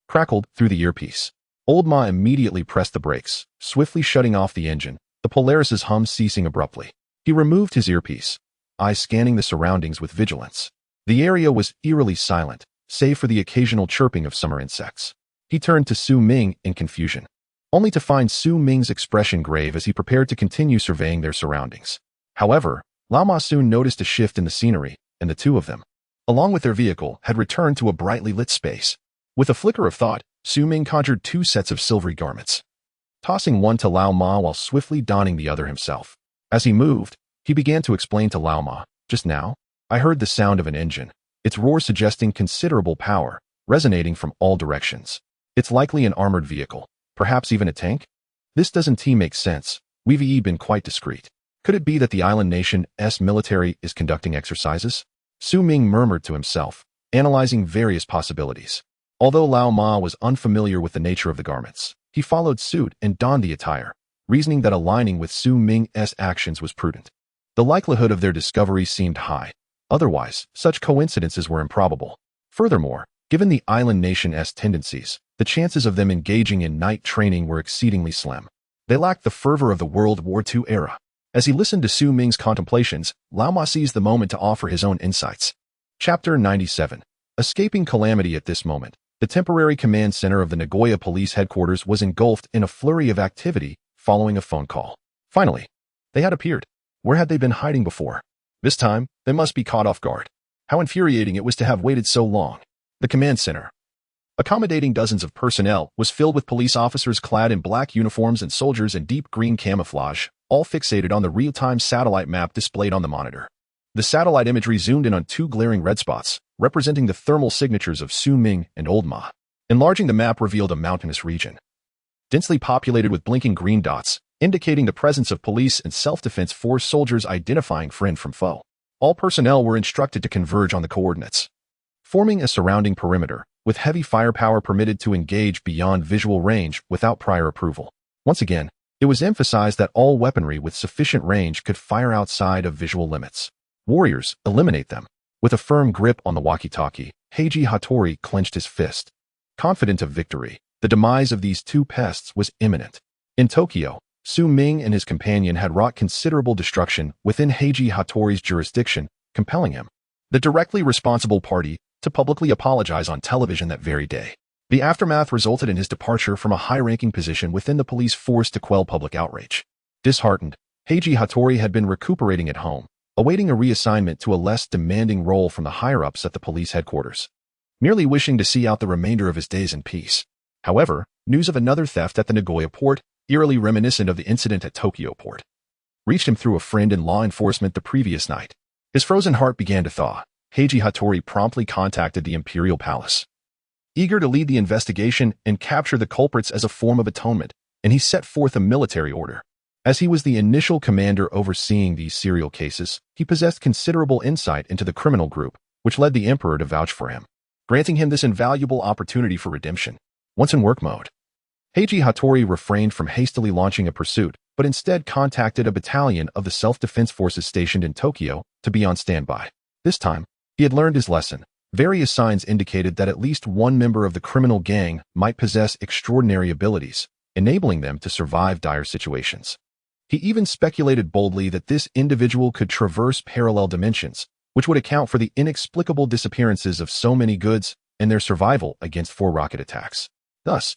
crackled through the earpiece. Old Ma immediately pressed the brakes, swiftly shutting off the engine, the Polaris's hum ceasing abruptly. He removed his earpiece, eyes scanning the surroundings with vigilance. The area was eerily silent, save for the occasional chirping of summer insects. He turned to Su Ming in confusion, only to find Su Ming's expression grave as he prepared to continue surveying their surroundings. However, Lao Ma soon noticed a shift in the scenery, and the two of them, along with their vehicle, had returned to a brightly lit space. With a flicker of thought, Su Ming conjured 2 sets of silvery garments, tossing one to Lao Ma while swiftly donning the other himself. As he moved, he began to explain to Lao Ma, just now, I heard the sound of an engine, its roar suggesting considerable power, resonating from all directions. It's likely an armored vehicle, perhaps even a tank? This doesn't make sense. We've been quite discreet. Could it be that the island nation's military is conducting exercises? Su Ming murmured to himself, analyzing various possibilities. Although Lao Ma was unfamiliar with the nature of the garments, he followed suit and donned the attire, reasoning that aligning with Su Ming's actions was prudent. The likelihood of their discovery seemed high. Otherwise, such coincidences were improbable. Furthermore, given the island nation's tendencies, the chances of them engaging in night training were exceedingly slim. They lacked the fervor of the World War II era. As he listened to Su Ming's contemplations, Lao Ma seized the moment to offer his own insights. Chapter 97. Escaping calamity. At this moment, the temporary command center of the Nagoya Police Headquarters was engulfed in a flurry of activity following a phone call. Finally, they had appeared. Where had they been hiding before? This time, they must be caught off guard. How infuriating it was to have waited so long. The command center, accommodating dozens of personnel, was filled with police officers clad in black uniforms and soldiers in deep green camouflage, all fixated on the real-time satellite map displayed on the monitor. The satellite imagery zoomed in on two glaring red spots, representing the thermal signatures of Su Ming and Old Ma. Enlarging the map revealed a mountainous region, densely populated with blinking green dots, indicating the presence of police and self-defense force soldiers identifying friend from foe. All personnel were instructed to converge on the coordinates, forming a surrounding perimeter, with heavy firepower permitted to engage beyond visual range without prior approval. Once again, it was emphasized that all weaponry with sufficient range could fire outside of visual limits. Warriors, eliminate them. With a firm grip on the walkie-talkie, Heiji Hattori clenched his fist. Confident of victory, the demise of these two pests was imminent. In Tokyo, Su Ming and his companion had wrought considerable destruction within Heiji Hattori's jurisdiction, compelling him, the directly responsible party, to publicly apologize on television that very day. The aftermath resulted in his departure from a high-ranking position within the police force to quell public outrage. Disheartened, Heiji Hattori had been recuperating at home, awaiting a reassignment to a less demanding role from the higher-ups at the police headquarters, merely wishing to see out the remainder of his days in peace. However, news of another theft at the Nagoya port, eerily reminiscent of the incident at Tokyo port, reached him through a friend in law enforcement the previous night. His frozen heart began to thaw. Heiji Hattori promptly contacted the Imperial Palace, eager to lead the investigation and capture the culprits as a form of atonement, and he set forth a military order. As he was the initial commander overseeing these serial cases, he possessed considerable insight into the criminal group, which led the emperor to vouch for him, granting him this invaluable opportunity for redemption. Once in work mode, Heiji Hattori refrained from hastily launching a pursuit, but instead contacted a battalion of the self-defense forces stationed in Tokyo to be on standby. This time, he had learned his lesson. Various signs indicated that at least one member of the criminal gang might possess extraordinary abilities, enabling them to survive dire situations. He even speculated boldly that this individual could traverse parallel dimensions, which would account for the inexplicable disappearances of so many goods and their survival against 4 rocket attacks. Thus,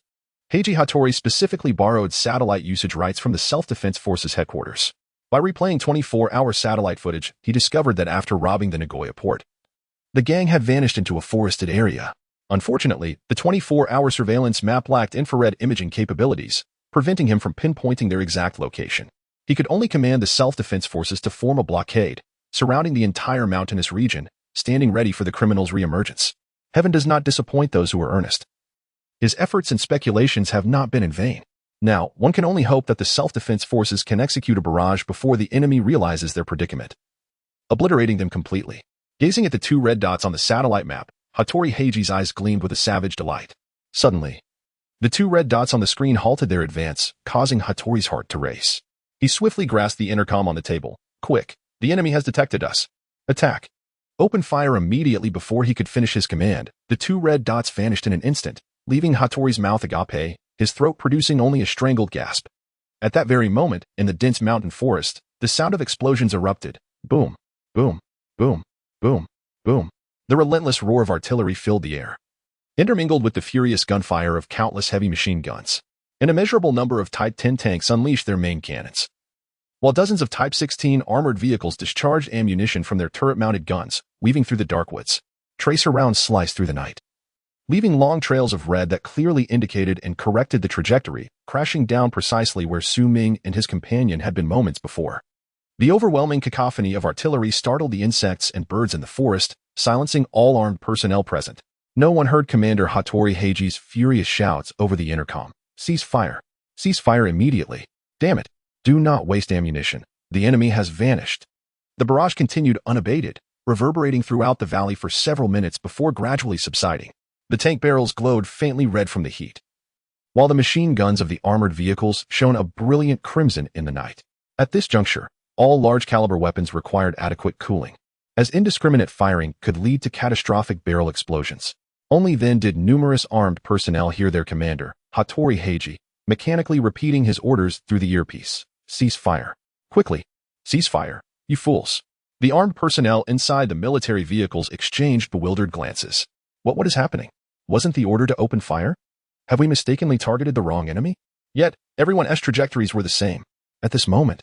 Heiji Hattori specifically borrowed satellite usage rights from the Self-Defense Forces headquarters. By replaying 24-hour satellite footage, he discovered that after robbing the Nagoya port, the gang had vanished into a forested area. Unfortunately, the 24-hour surveillance map lacked infrared imaging capabilities, preventing him from pinpointing their exact location. He could only command the self-defense forces to form a blockade, surrounding the entire mountainous region, standing ready for the criminals' reemergence. Heaven does not disappoint those who are earnest. His efforts and speculations have not been in vain. Now, one can only hope that the self-defense forces can execute a barrage before the enemy realizes their predicament, obliterating them completely. Gazing at the 2 red dots on the satellite map, Hattori Heiji's eyes gleamed with a savage delight. Suddenly, the 2 red dots on the screen halted their advance, causing Hattori's heart to race. He swiftly grasped the intercom on the table. Quick, the enemy has detected us. Attack. Open fire immediately. Before he could finish his command, the 2 red dots vanished in an instant, leaving Hattori's mouth agape, his throat producing only a strangled gasp. At that very moment, in the dense mountain forest, the sound of explosions erupted. Boom, boom, boom, boom, boom. The relentless roar of artillery filled the air, intermingled with the furious gunfire of countless heavy machine guns. An immeasurable number of Type 10 tanks unleashed their main cannons, while dozens of Type 16 armored vehicles discharged ammunition from their turret-mounted guns, weaving through the dark woods. Tracer rounds sliced through the night, leaving long trails of red that clearly indicated and corrected the trajectory, crashing down precisely where Su Ming and his companion had been moments before. The overwhelming cacophony of artillery startled the insects and birds in the forest, silencing all armed personnel present. No one heard Commander Hattori Heiji's furious shouts over the intercom. Cease fire. Cease fire immediately. Damn it. Do not waste ammunition. The enemy has vanished. The barrage continued unabated, reverberating throughout the valley for several minutes before gradually subsiding. The tank barrels glowed faintly red from the heat, while the machine guns of the armored vehicles shone a brilliant crimson in the night. At this juncture, all large-caliber weapons required adequate cooling, as indiscriminate firing could lead to catastrophic barrel explosions. Only then did numerous armed personnel hear their commander, Hattori Heiji, mechanically repeating his orders through the earpiece. Cease fire. Quickly. Cease fire, you fools. The armed personnel inside the military vehicles exchanged bewildered glances. What is happening? Wasn't the order to open fire? Have we mistakenly targeted the wrong enemy? Yet, everyone's trajectories were the same. At this moment,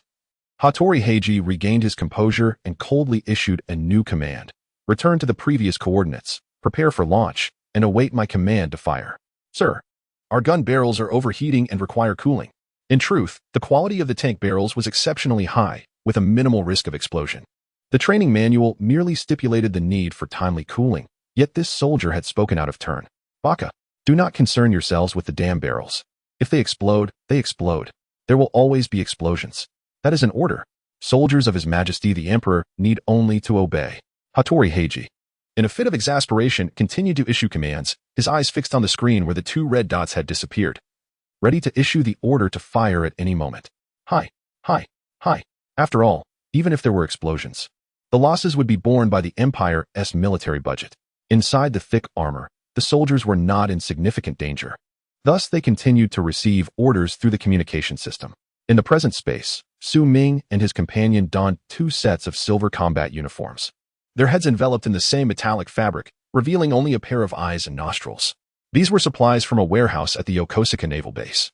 Hattori Heiji regained his composure and coldly issued a new command. Return to the previous coordinates, prepare for launch, and await my command to fire. Sir, our gun barrels are overheating and require cooling. In truth, the quality of the tank barrels was exceptionally high, with a minimal risk of explosion. The training manual merely stipulated the need for timely cooling, yet this soldier had spoken out of turn. Baka, do not concern yourselves with the damn barrels. If they explode, they explode. There will always be explosions. That is an order. Soldiers of His Majesty the Emperor need only to obey. Hattori Heiji, in a fit of exasperation, continued to issue commands, his eyes fixed on the screen where the two red dots had disappeared, ready to issue the order to fire at any moment. Hi. After all, even if there were explosions, the losses would be borne by the Empire's military budget. Inside the thick armor, the soldiers were not in significant danger. Thus, they continued to receive orders through the communication system. In the present space, Su Ming and his companion donned 2 sets of silver combat uniforms, their heads enveloped in the same metallic fabric, revealing only a pair of eyes and nostrils. These were supplies from a warehouse at the Yokosuka Naval Base.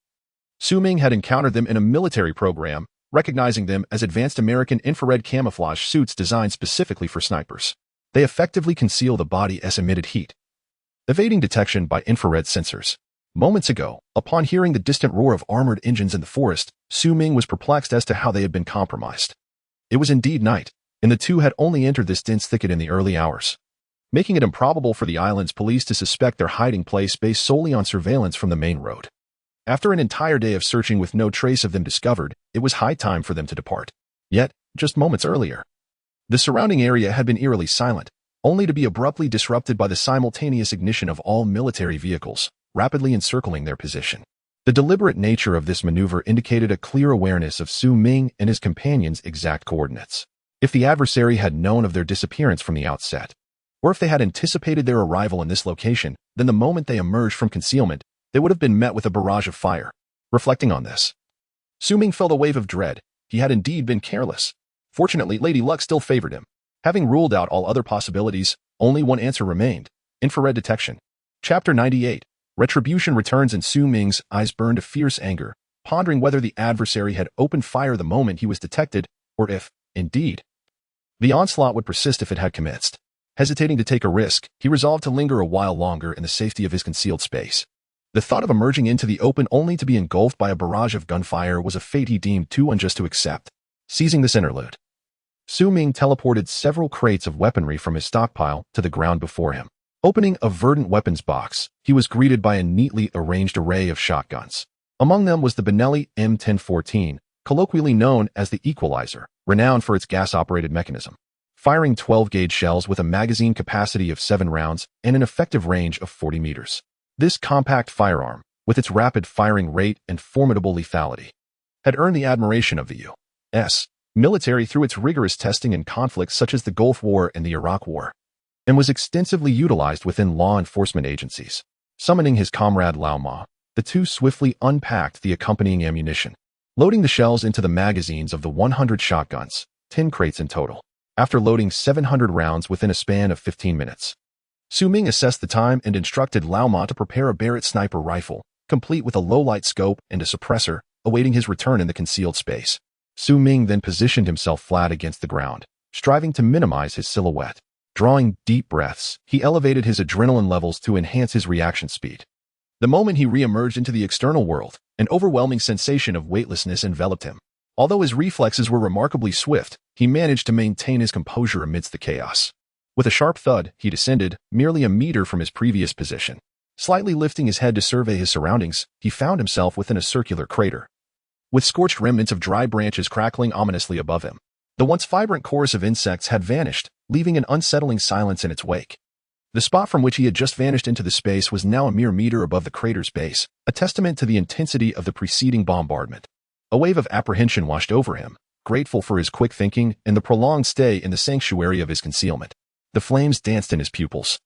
Su Ming had encountered them in a military program, recognizing them as advanced American infrared camouflage suits designed specifically for snipers. They effectively conceal the body's emitted heat, evading detection by infrared sensors. Moments ago, upon hearing the distant roar of armored engines in the forest, Su Ming was perplexed as to how they had been compromised. It was indeed night, and the two had only entered this dense thicket in the early hours, making it improbable for the island's police to suspect their hiding place based solely on surveillance from the main road. After an entire day of searching with no trace of them discovered, it was high time for them to depart. Yet, just moments earlier, the surrounding area had been eerily silent, only to be abruptly disrupted by the simultaneous ignition of all military vehicles, rapidly encircling their position. The deliberate nature of this maneuver indicated a clear awareness of Su Ming and his companions' exact coordinates. If the adversary had known of their disappearance from the outset, or if they had anticipated their arrival in this location, then the moment they emerged from concealment, they would have been met with a barrage of fire. Reflecting on this, Su Ming felt a wave of dread. He had indeed been careless. Fortunately, Lady Luck still favored him. Having ruled out all other possibilities, only one answer remained: infrared detection. Chapter 98. Retribution returns, and Su Ming's eyes burned a fierce anger, pondering whether the adversary had opened fire the moment he was detected, or if, indeed, the onslaught would persist if it had commenced. Hesitating to take a risk, he resolved to linger a while longer in the safety of his concealed space. The thought of emerging into the open only to be engulfed by a barrage of gunfire was a fate he deemed too unjust to accept. Seizing this interlude, Su Ming teleported several crates of weaponry from his stockpile to the ground before him. Opening a verdant weapons box, he was greeted by a neatly arranged array of shotguns. Among them was the Benelli M1014, colloquially known as the Equalizer, renowned for its gas-operated mechanism, firing 12-gauge shells with a magazine capacity of 7 rounds and an effective range of 40 meters. This compact firearm, with its rapid firing rate and formidable lethality, had earned the admiration of the U.S. military through its rigorous testing in conflicts such as the Gulf War and the Iraq War, and was extensively utilized within law enforcement agencies. Summoning his comrade Lao Ma, the two swiftly unpacked the accompanying ammunition, loading the shells into the magazines of the 100 shotguns, 10 crates in total. After loading 700 rounds within a span of 15 minutes, Su Ming assessed the time and instructed Lao Ma to prepare a Barrett sniper rifle, complete with a low-light scope and a suppressor, awaiting his return in the concealed space. Su Ming then positioned himself flat against the ground, striving to minimize his silhouette. Drawing deep breaths, he elevated his adrenaline levels to enhance his reaction speed. The moment he re-emerged into the external world, an overwhelming sensation of weightlessness enveloped him. Although his reflexes were remarkably swift, he managed to maintain his composure amidst the chaos. With a sharp thud, he descended, merely a meter from his previous position. Slightly lifting his head to survey his surroundings, he found himself within a circular crater, with scorched remnants of dry branches crackling ominously above him. The once vibrant chorus of insects had vanished, leaving an unsettling silence in its wake. The spot from which he had just vanished into the space was now a mere meter above the crater's base, a testament to the intensity of the preceding bombardment. A wave of apprehension washed over him, grateful for his quick thinking and the prolonged stay in the sanctuary of his concealment. The flames danced in his pupils,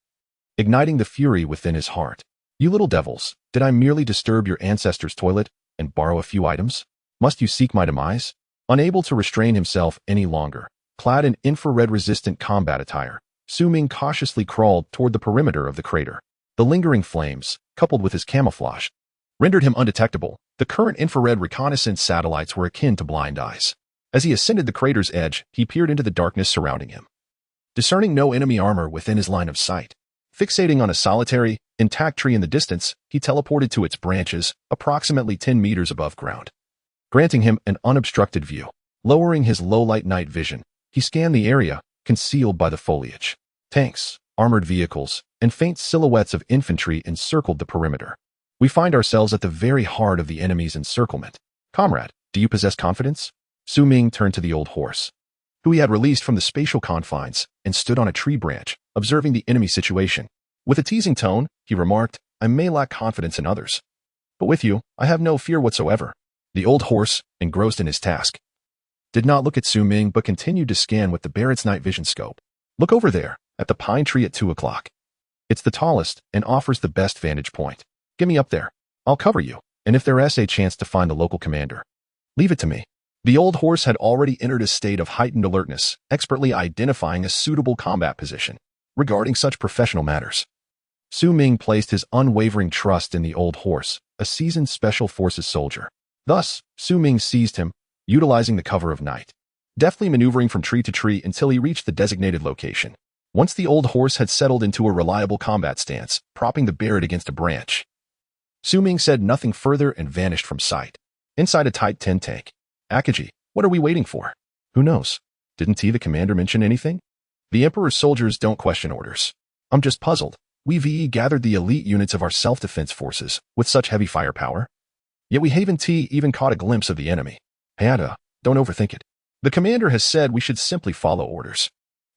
igniting the fury within his heart. You little devils, did I merely disturb your ancestors' toilet, and borrow a few items? Must you seek my demise? Unable to restrain himself any longer, clad in infrared-resistant combat attire, Ming cautiously crawled toward the perimeter of the crater. The lingering flames, coupled with his camouflage, rendered him undetectable. The current infrared reconnaissance satellites were akin to blind eyes. As he ascended the crater's edge, he peered into the darkness surrounding him. Discerning no enemy armor within his line of sight, fixating on a solitary, intact tree in the distance, he teleported to its branches, approximately 10 meters above ground, granting him an unobstructed view. Lowering his low-light night vision, he scanned the area, concealed by the foliage. Tanks, armored vehicles, and faint silhouettes of infantry encircled the perimeter. We find ourselves at the very heart of the enemy's encirclement. Comrade, do you possess confidence? Ming turned to the old horse, who he had released from the spatial confines, and stood on a tree branch, observing the enemy situation. With a teasing tone, he remarked, I may lack confidence in others, but with you, I have no fear whatsoever. The old horse, engrossed in his task, did not look at Ming but continued to scan with the Barrett's night vision scope. Look over there, at the pine tree at 2 o'clock. It's the tallest and offers the best vantage point. Get me up there. I'll cover you, and if there is a chance to find the local commander, leave it to me. The old horse had already entered a state of heightened alertness, expertly identifying a suitable combat position. Regarding such professional matters, Ming placed his unwavering trust in the old horse, a seasoned special forces soldier. Thus, Ming seized him, utilizing the cover of night, deftly maneuvering from tree to tree until he reached the designated location. Once the old horse had settled into a reliable combat stance, propping the Barrett against a branch, Ming said nothing further and vanished from sight. Inside a tight tin tank. Akaji, what are we waiting for? Who knows? Didn't the commander mention anything? The Emperor's soldiers don't question orders. I'm just puzzled. We've gathered the elite units of our self-defense forces with such heavy firepower, yet we haven't even caught a glimpse of the enemy. Hayata, don't overthink it. The commander has said we should simply follow orders.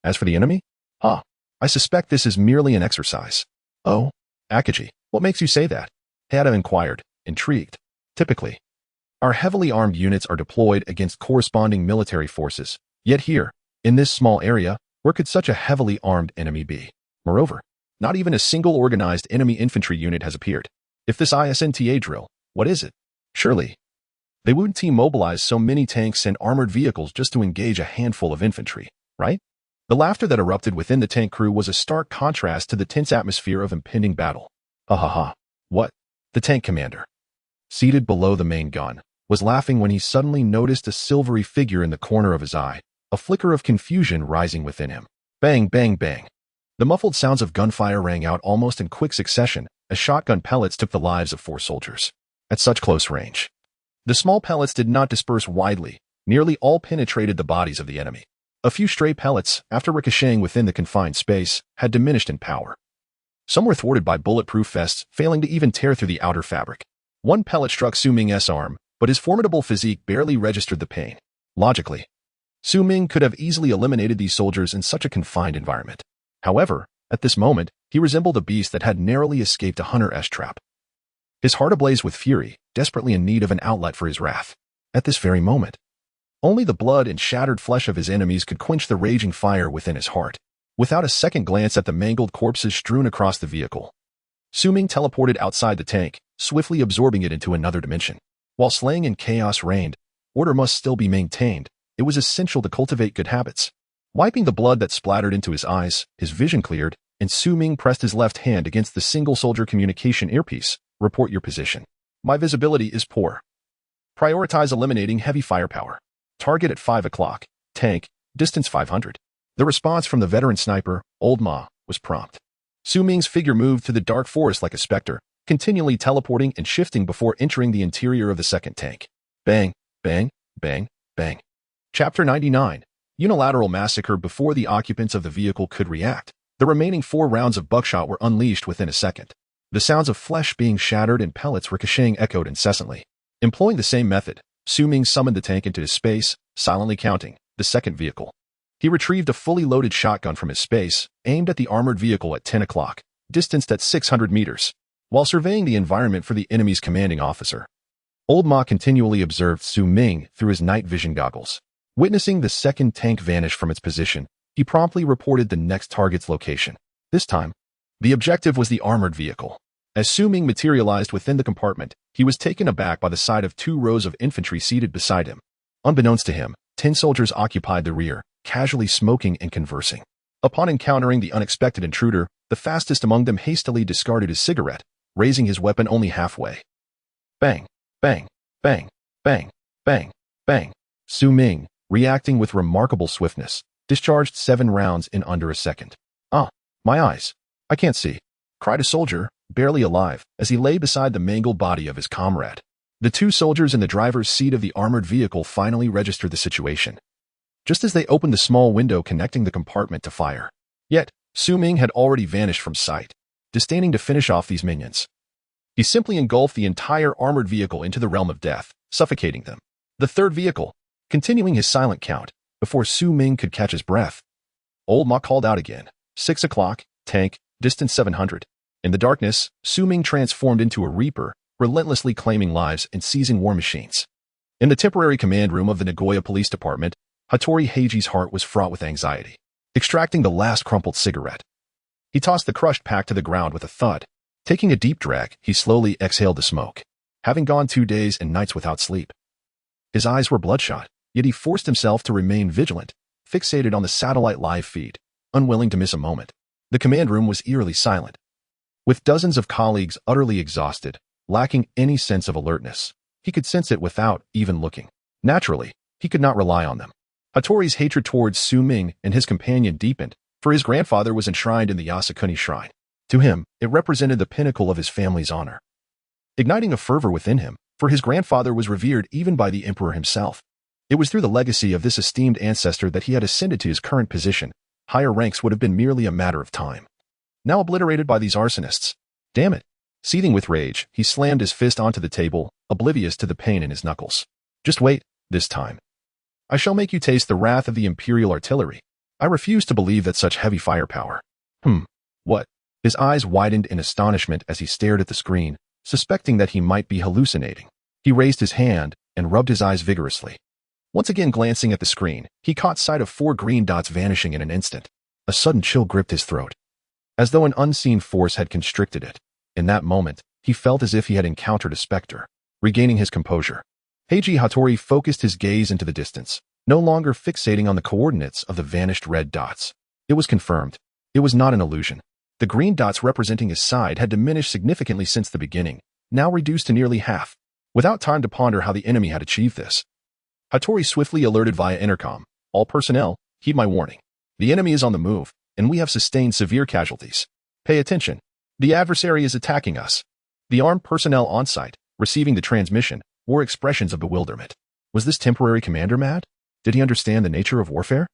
As for the enemy? I suspect this is merely an exercise. Oh, Akaji, what makes you say that? Hayata inquired, intrigued. Typically, our heavily armed units are deployed against corresponding military forces. Yet here, in this small area, where could such a heavily armed enemy be? Moreover, not even a single organized enemy infantry unit has appeared. If this ISNTA drill, what is it? Surely, they wouldn't mobilize so many tanks and armored vehicles just to engage a handful of infantry, right? The laughter that erupted within the tank crew was a stark contrast to the tense atmosphere of impending battle. Ha ha ha. What? The tank commander, seated below the main gun, was laughing when he suddenly noticed a silvery figure in the corner of his eye, a flicker of confusion rising within him. Bang, bang, bang. The muffled sounds of gunfire rang out almost in quick succession as shotgun pellets took the lives of 4 soldiers. At such close range, the small pellets did not disperse widely. Nearly all penetrated the bodies of the enemy. A few stray pellets, after ricocheting within the confined space, had diminished in power. Some were thwarted by bulletproof vests, failing to even tear through the outer fabric. One pellet struck Ming's arm, but his formidable physique barely registered the pain. Logically, Ming could have easily eliminated these soldiers in such a confined environment. However, at this moment, he resembled a beast that had narrowly escaped a hunter's trap. His heart ablaze with fury, desperately in need of an outlet for his wrath. At this very moment, only the blood and shattered flesh of his enemies could quench the raging fire within his heart. Without a second glance at the mangled corpses strewn across the vehicle, Ming teleported outside the tank, swiftly absorbing it into another dimension. While slaying and chaos reigned, order must still be maintained. It was essential to cultivate good habits. Wiping the blood that splattered into his eyes, his vision cleared, and Ming pressed his left hand against the single-soldier communication earpiece. Report your position. My visibility is poor. Prioritize eliminating heavy firepower. Target at 5 o'clock. Tank, distance 500. The response from the veteran sniper, Old Ma, was prompt. Ming's figure moved through the dark forest like a specter, continually teleporting and shifting before entering the interior of the second tank. Bang, bang, bang, bang. Chapter 99. Unilateral massacre. Before the occupants of the vehicle could react, the remaining 4 rounds of buckshot were unleashed within a second. The sounds of flesh being shattered and pellets ricocheting echoed incessantly. Employing the same method, Ming summoned the tank into his space, silently counting the second vehicle. He retrieved a fully loaded shotgun from his space, aimed at the armored vehicle at 10 o'clock, distanced at 600 meters. While surveying the environment for the enemy's commanding officer, Old Ma continually observed Ming through his night vision goggles. Witnessing the second tank vanish from its position, he promptly reported the next target's location. This time, the objective was the armored vehicle. As Ming materialized within the compartment, He was taken aback by the sight of 2 rows of infantry seated beside him. Unbeknownst to him, 10 soldiers occupied the rear, casually smoking and conversing. Upon encountering the unexpected intruder, the fastest among them hastily discarded his cigarette, raising his weapon only halfway. Bang, bang, bang, bang, bang, bang. Su Ming, reacting with remarkable swiftness, discharged 7 rounds in under a second. "Ah, my eyes. I can't see," cried a soldier, barely alive, as he lay beside the mangled body of his comrade. The 2 soldiers in the driver's seat of the armored vehicle finally registered the situation, just as they opened the small window connecting the compartment to fire. Yet, Su Ming had already vanished from sight, disdaining to finish off these minions. He simply engulfed the entire armored vehicle into the realm of death, suffocating them. The 3rd vehicle, continuing his silent count, before Su Ming could catch his breath. Old Ma called out again. 6 o'clock, tank, distance 700. In the darkness, Su Ming transformed into a reaper, relentlessly claiming lives and seizing war machines. In the temporary command room of the Nagoya Police Department, Hattori Heiji's heart was fraught with anxiety. Extracting the last crumpled cigarette, he tossed the crushed pack to the ground with a thud. Taking a deep drag, he slowly exhaled the smoke. Having gone 2 days and nights without sleep, his eyes were bloodshot, yet he forced himself to remain vigilant, fixated on the satellite live feed, unwilling to miss a moment. The command room was eerily silent, with dozens of colleagues utterly exhausted, lacking any sense of alertness. He could sense it without even looking. Naturally, he could not rely on them. Hattori's hatred towards Su Ming and his companion deepened, for his grandfather was enshrined in the Yasukuni shrine. To him, it represented the pinnacle of his family's honor, igniting a fervor within him, for his grandfather was revered even by the emperor himself. It was through the legacy of this esteemed ancestor that he had ascended to his current position. Higher ranks would have been merely a matter of time. Now obliterated by these arsonists. Damn it! Seething with rage, he slammed his fist onto the table, oblivious to the pain in his knuckles. Just wait, this time. I shall make you taste the wrath of the Imperial artillery. I refuse to believe that such heavy firepower. What? His eyes widened in astonishment as he stared at the screen, suspecting that he might be hallucinating. He raised his hand and rubbed his eyes vigorously. Once again glancing at the screen, he caught sight of 4 green dots vanishing in an instant. A sudden chill gripped his throat, as though an unseen force had constricted it. In that moment, he felt as if he had encountered a specter. Regaining his composure, Heiji Hattori focused his gaze into the distance, no longer fixating on the coordinates of the vanished red dots. It was confirmed. It was not an illusion. The green dots representing his side had diminished significantly since the beginning, now reduced to nearly half. Without time to ponder how the enemy had achieved this, Hattori swiftly alerted via intercom. All personnel, heed my warning. The enemy is on the move, and we have sustained severe casualties. Pay attention. The adversary is attacking us. The armed personnel on site, receiving the transmission, wore expressions of bewilderment. Was this temporary commander mad? Did he understand the nature of warfare?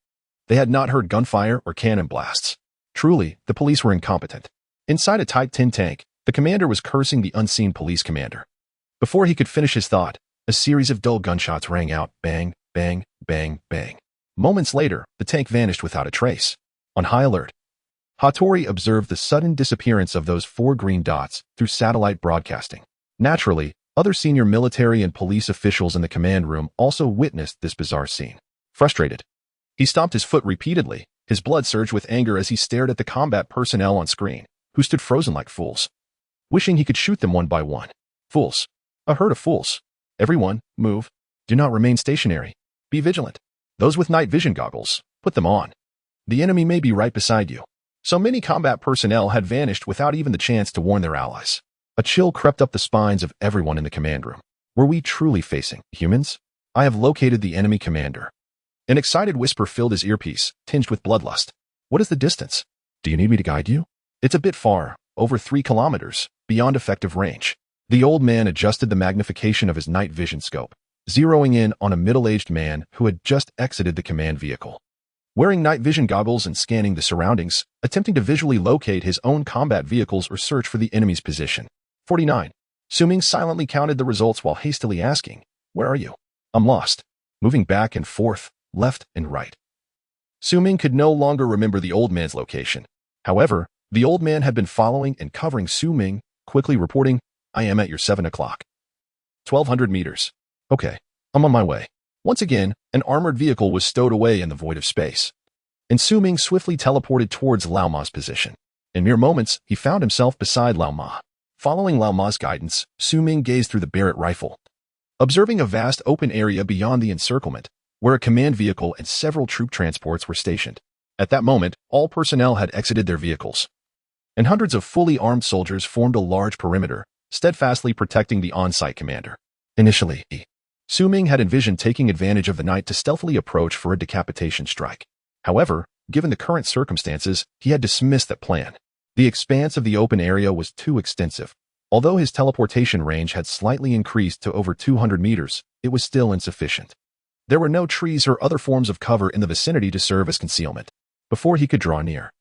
They had not heard gunfire or cannon blasts. Truly, the police were incompetent. Inside a Type 10 tank, the commander was cursing the unseen police commander. Before he could finish his thought, a series of dull gunshots rang out, bang, bang, bang, bang. Moments later, the tank vanished without a trace. On high alert, Hattori observed the sudden disappearance of those 4 green dots through satellite broadcasting. Naturally, other senior military and police officials in the command room also witnessed this bizarre scene. Frustrated, he stomped his foot repeatedly. His blood surged with anger as he stared at the combat personnel on screen, who stood frozen like fools, wishing he could shoot them one by one. Fools. A herd of fools. Everyone, move. Do not remain stationary. Be vigilant. Those with night vision goggles, put them on. The enemy may be right beside you. So many combat personnel had vanished without even the chance to warn their allies. A chill crept up the spines of everyone in the command room. Were we truly facing humans? I have located the enemy commander. An excited whisper filled his earpiece, tinged with bloodlust. What is the distance? Do you need me to guide you? It's a bit far, over 3 kilometers, beyond effective range. The old man adjusted the magnification of his night vision scope, zeroing in on a middle-aged man who had just exited the command vehicle. Wearing night vision goggles and scanning the surroundings, attempting to visually locate his own combat vehicles or search for the enemy's position. 49. Su Ming silently counted the results while hastily asking, "Where are you?" "I'm lost." Moving back and forth, left and right. Su Ming could no longer remember the old man's location. However, the old man had been following and covering Su Ming, quickly reporting, "I am at your 7 o'clock. 1,200 meters. Okay, I'm on my way." Once again, an armored vehicle was stowed away in the void of space, and Su Ming swiftly teleported towards Lao Ma's position. In mere moments, he found himself beside Lao Ma. Following Lao Ma's guidance, Su Ming gazed through the Barrett rifle, observing a vast open area beyond the encirclement, where a command vehicle and several troop transports were stationed. At that moment, all personnel had exited their vehicles, and hundreds of fully armed soldiers formed a large perimeter, steadfastly protecting the on-site commander. Initially, Su Ming had envisioned taking advantage of the night to stealthily approach for a decapitation strike. However, given the current circumstances, he had dismissed that plan. The expanse of the open area was too extensive. Although his teleportation range had slightly increased to over 200 meters, it was still insufficient. There were no trees or other forms of cover in the vicinity to serve as concealment. Before he could draw near,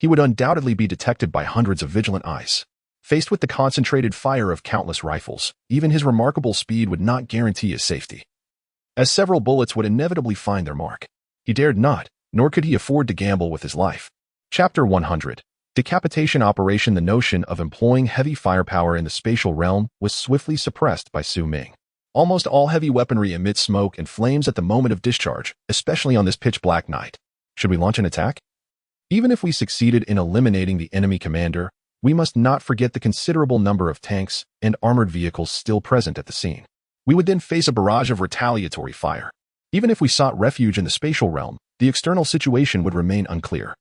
he would undoubtedly be detected by hundreds of vigilant eyes. Faced with the concentrated fire of countless rifles, even his remarkable speed would not guarantee his safety, as several bullets would inevitably find their mark. He dared not, nor could he afford to gamble with his life. Chapter 100. Decapitation Operation. The notion of employing heavy firepower in the spatial realm was swiftly suppressed by Su Ming. Almost all heavy weaponry emits smoke and flames at the moment of discharge, especially on this pitch-black night. Should we launch an attack? Even if we succeeded in eliminating the enemy commander, we must not forget the considerable number of tanks and armored vehicles still present at the scene. We would then face a barrage of retaliatory fire. Even if we sought refuge in the spatial realm, the external situation would remain unclear,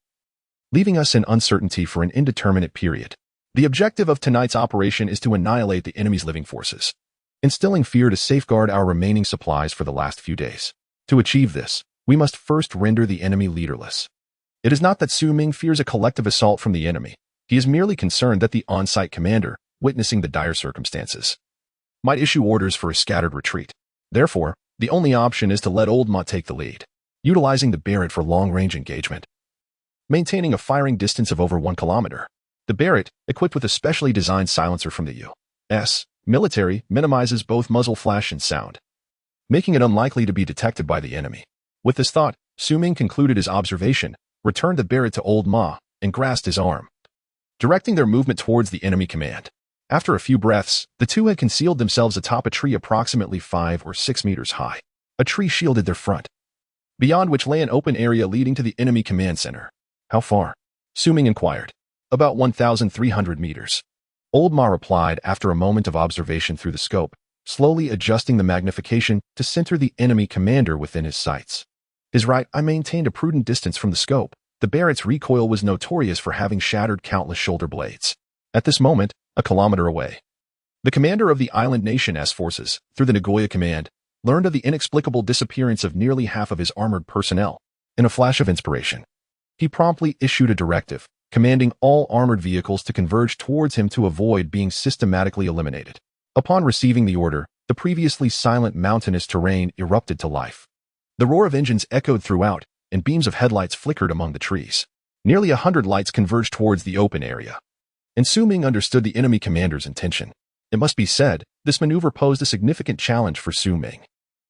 leaving us in uncertainty for an indeterminate period. The objective of tonight's operation is to annihilate the enemy's living forces, instilling fear to safeguard our remaining supplies for the last few days. To achieve this, we must first render the enemy leaderless. It is not that Su Ming fears a collective assault from the enemy. He is merely concerned that the on-site commander, witnessing the dire circumstances, might issue orders for a scattered retreat. Therefore, the only option is to let Old Ma take the lead, utilizing the Barrett for long-range engagement, maintaining a firing distance of over 1 kilometer. The Barrett, equipped with a specially designed silencer from the U.S. military, minimizes both muzzle flash and sound, making it unlikely to be detected by the enemy. With this thought, Su Ming concluded his observation, returned the Barrett to Old Ma, and grasped his arm, directing their movement towards the enemy command. After a few breaths, the two had concealed themselves atop a tree approximately 5 or 6 meters high. A tree shielded their front, beyond which lay an open area leading to the enemy command center. How far? Su Ming inquired. About 1,300 meters. Old Ma replied after a moment of observation through the scope, slowly adjusting the magnification to center the enemy commander within his sights. His right eye maintained a prudent distance from the scope. The Barrett's recoil was notorious for having shattered countless shoulder blades. At this moment, a kilometer away, the commander of the island nation's forces, through the Nagoya command, learned of the inexplicable disappearance of nearly half of his armored personnel. In a flash of inspiration, he promptly issued a directive, commanding all armored vehicles to converge towards him to avoid being systematically eliminated. Upon receiving the order, the previously silent mountainous terrain erupted to life. The roar of engines echoed throughout, and beams of headlights flickered among the trees. Nearly 100 lights converged towards the open area, and Su Ming understood the enemy commander's intention. It must be said, this maneuver posed a significant challenge for Su Ming.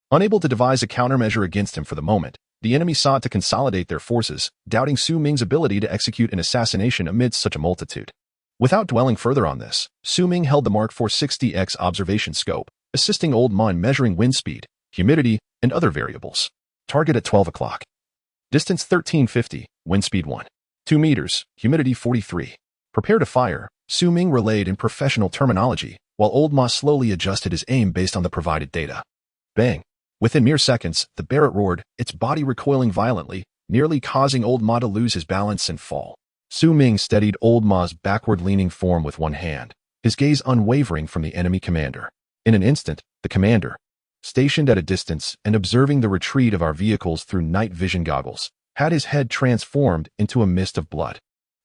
Unable to devise a countermeasure against him for the moment, the enemy sought to consolidate their forces, doubting Su Ming's ability to execute an assassination amidst such a multitude. Without dwelling further on this, Su Ming held the Mark 460X observation scope, assisting Old Ma in measuring wind speed, humidity, and other variables. Target at 12 o'clock. Distance 1350, wind speed 2 meters, humidity 43. Prepare to fire, Su Ming relayed in professional terminology, while Old Ma slowly adjusted his aim based on the provided data. Bang! Within mere seconds, the Barrett roared, its body recoiling violently, nearly causing Old Ma to lose his balance and fall. Su Ming steadied Old Ma's backward-leaning form with one hand, his gaze unwavering from the enemy commander. In an instant, the commander, stationed at a distance and observing the retreat of our vehicles through night vision goggles, had his head transformed into a mist of blood.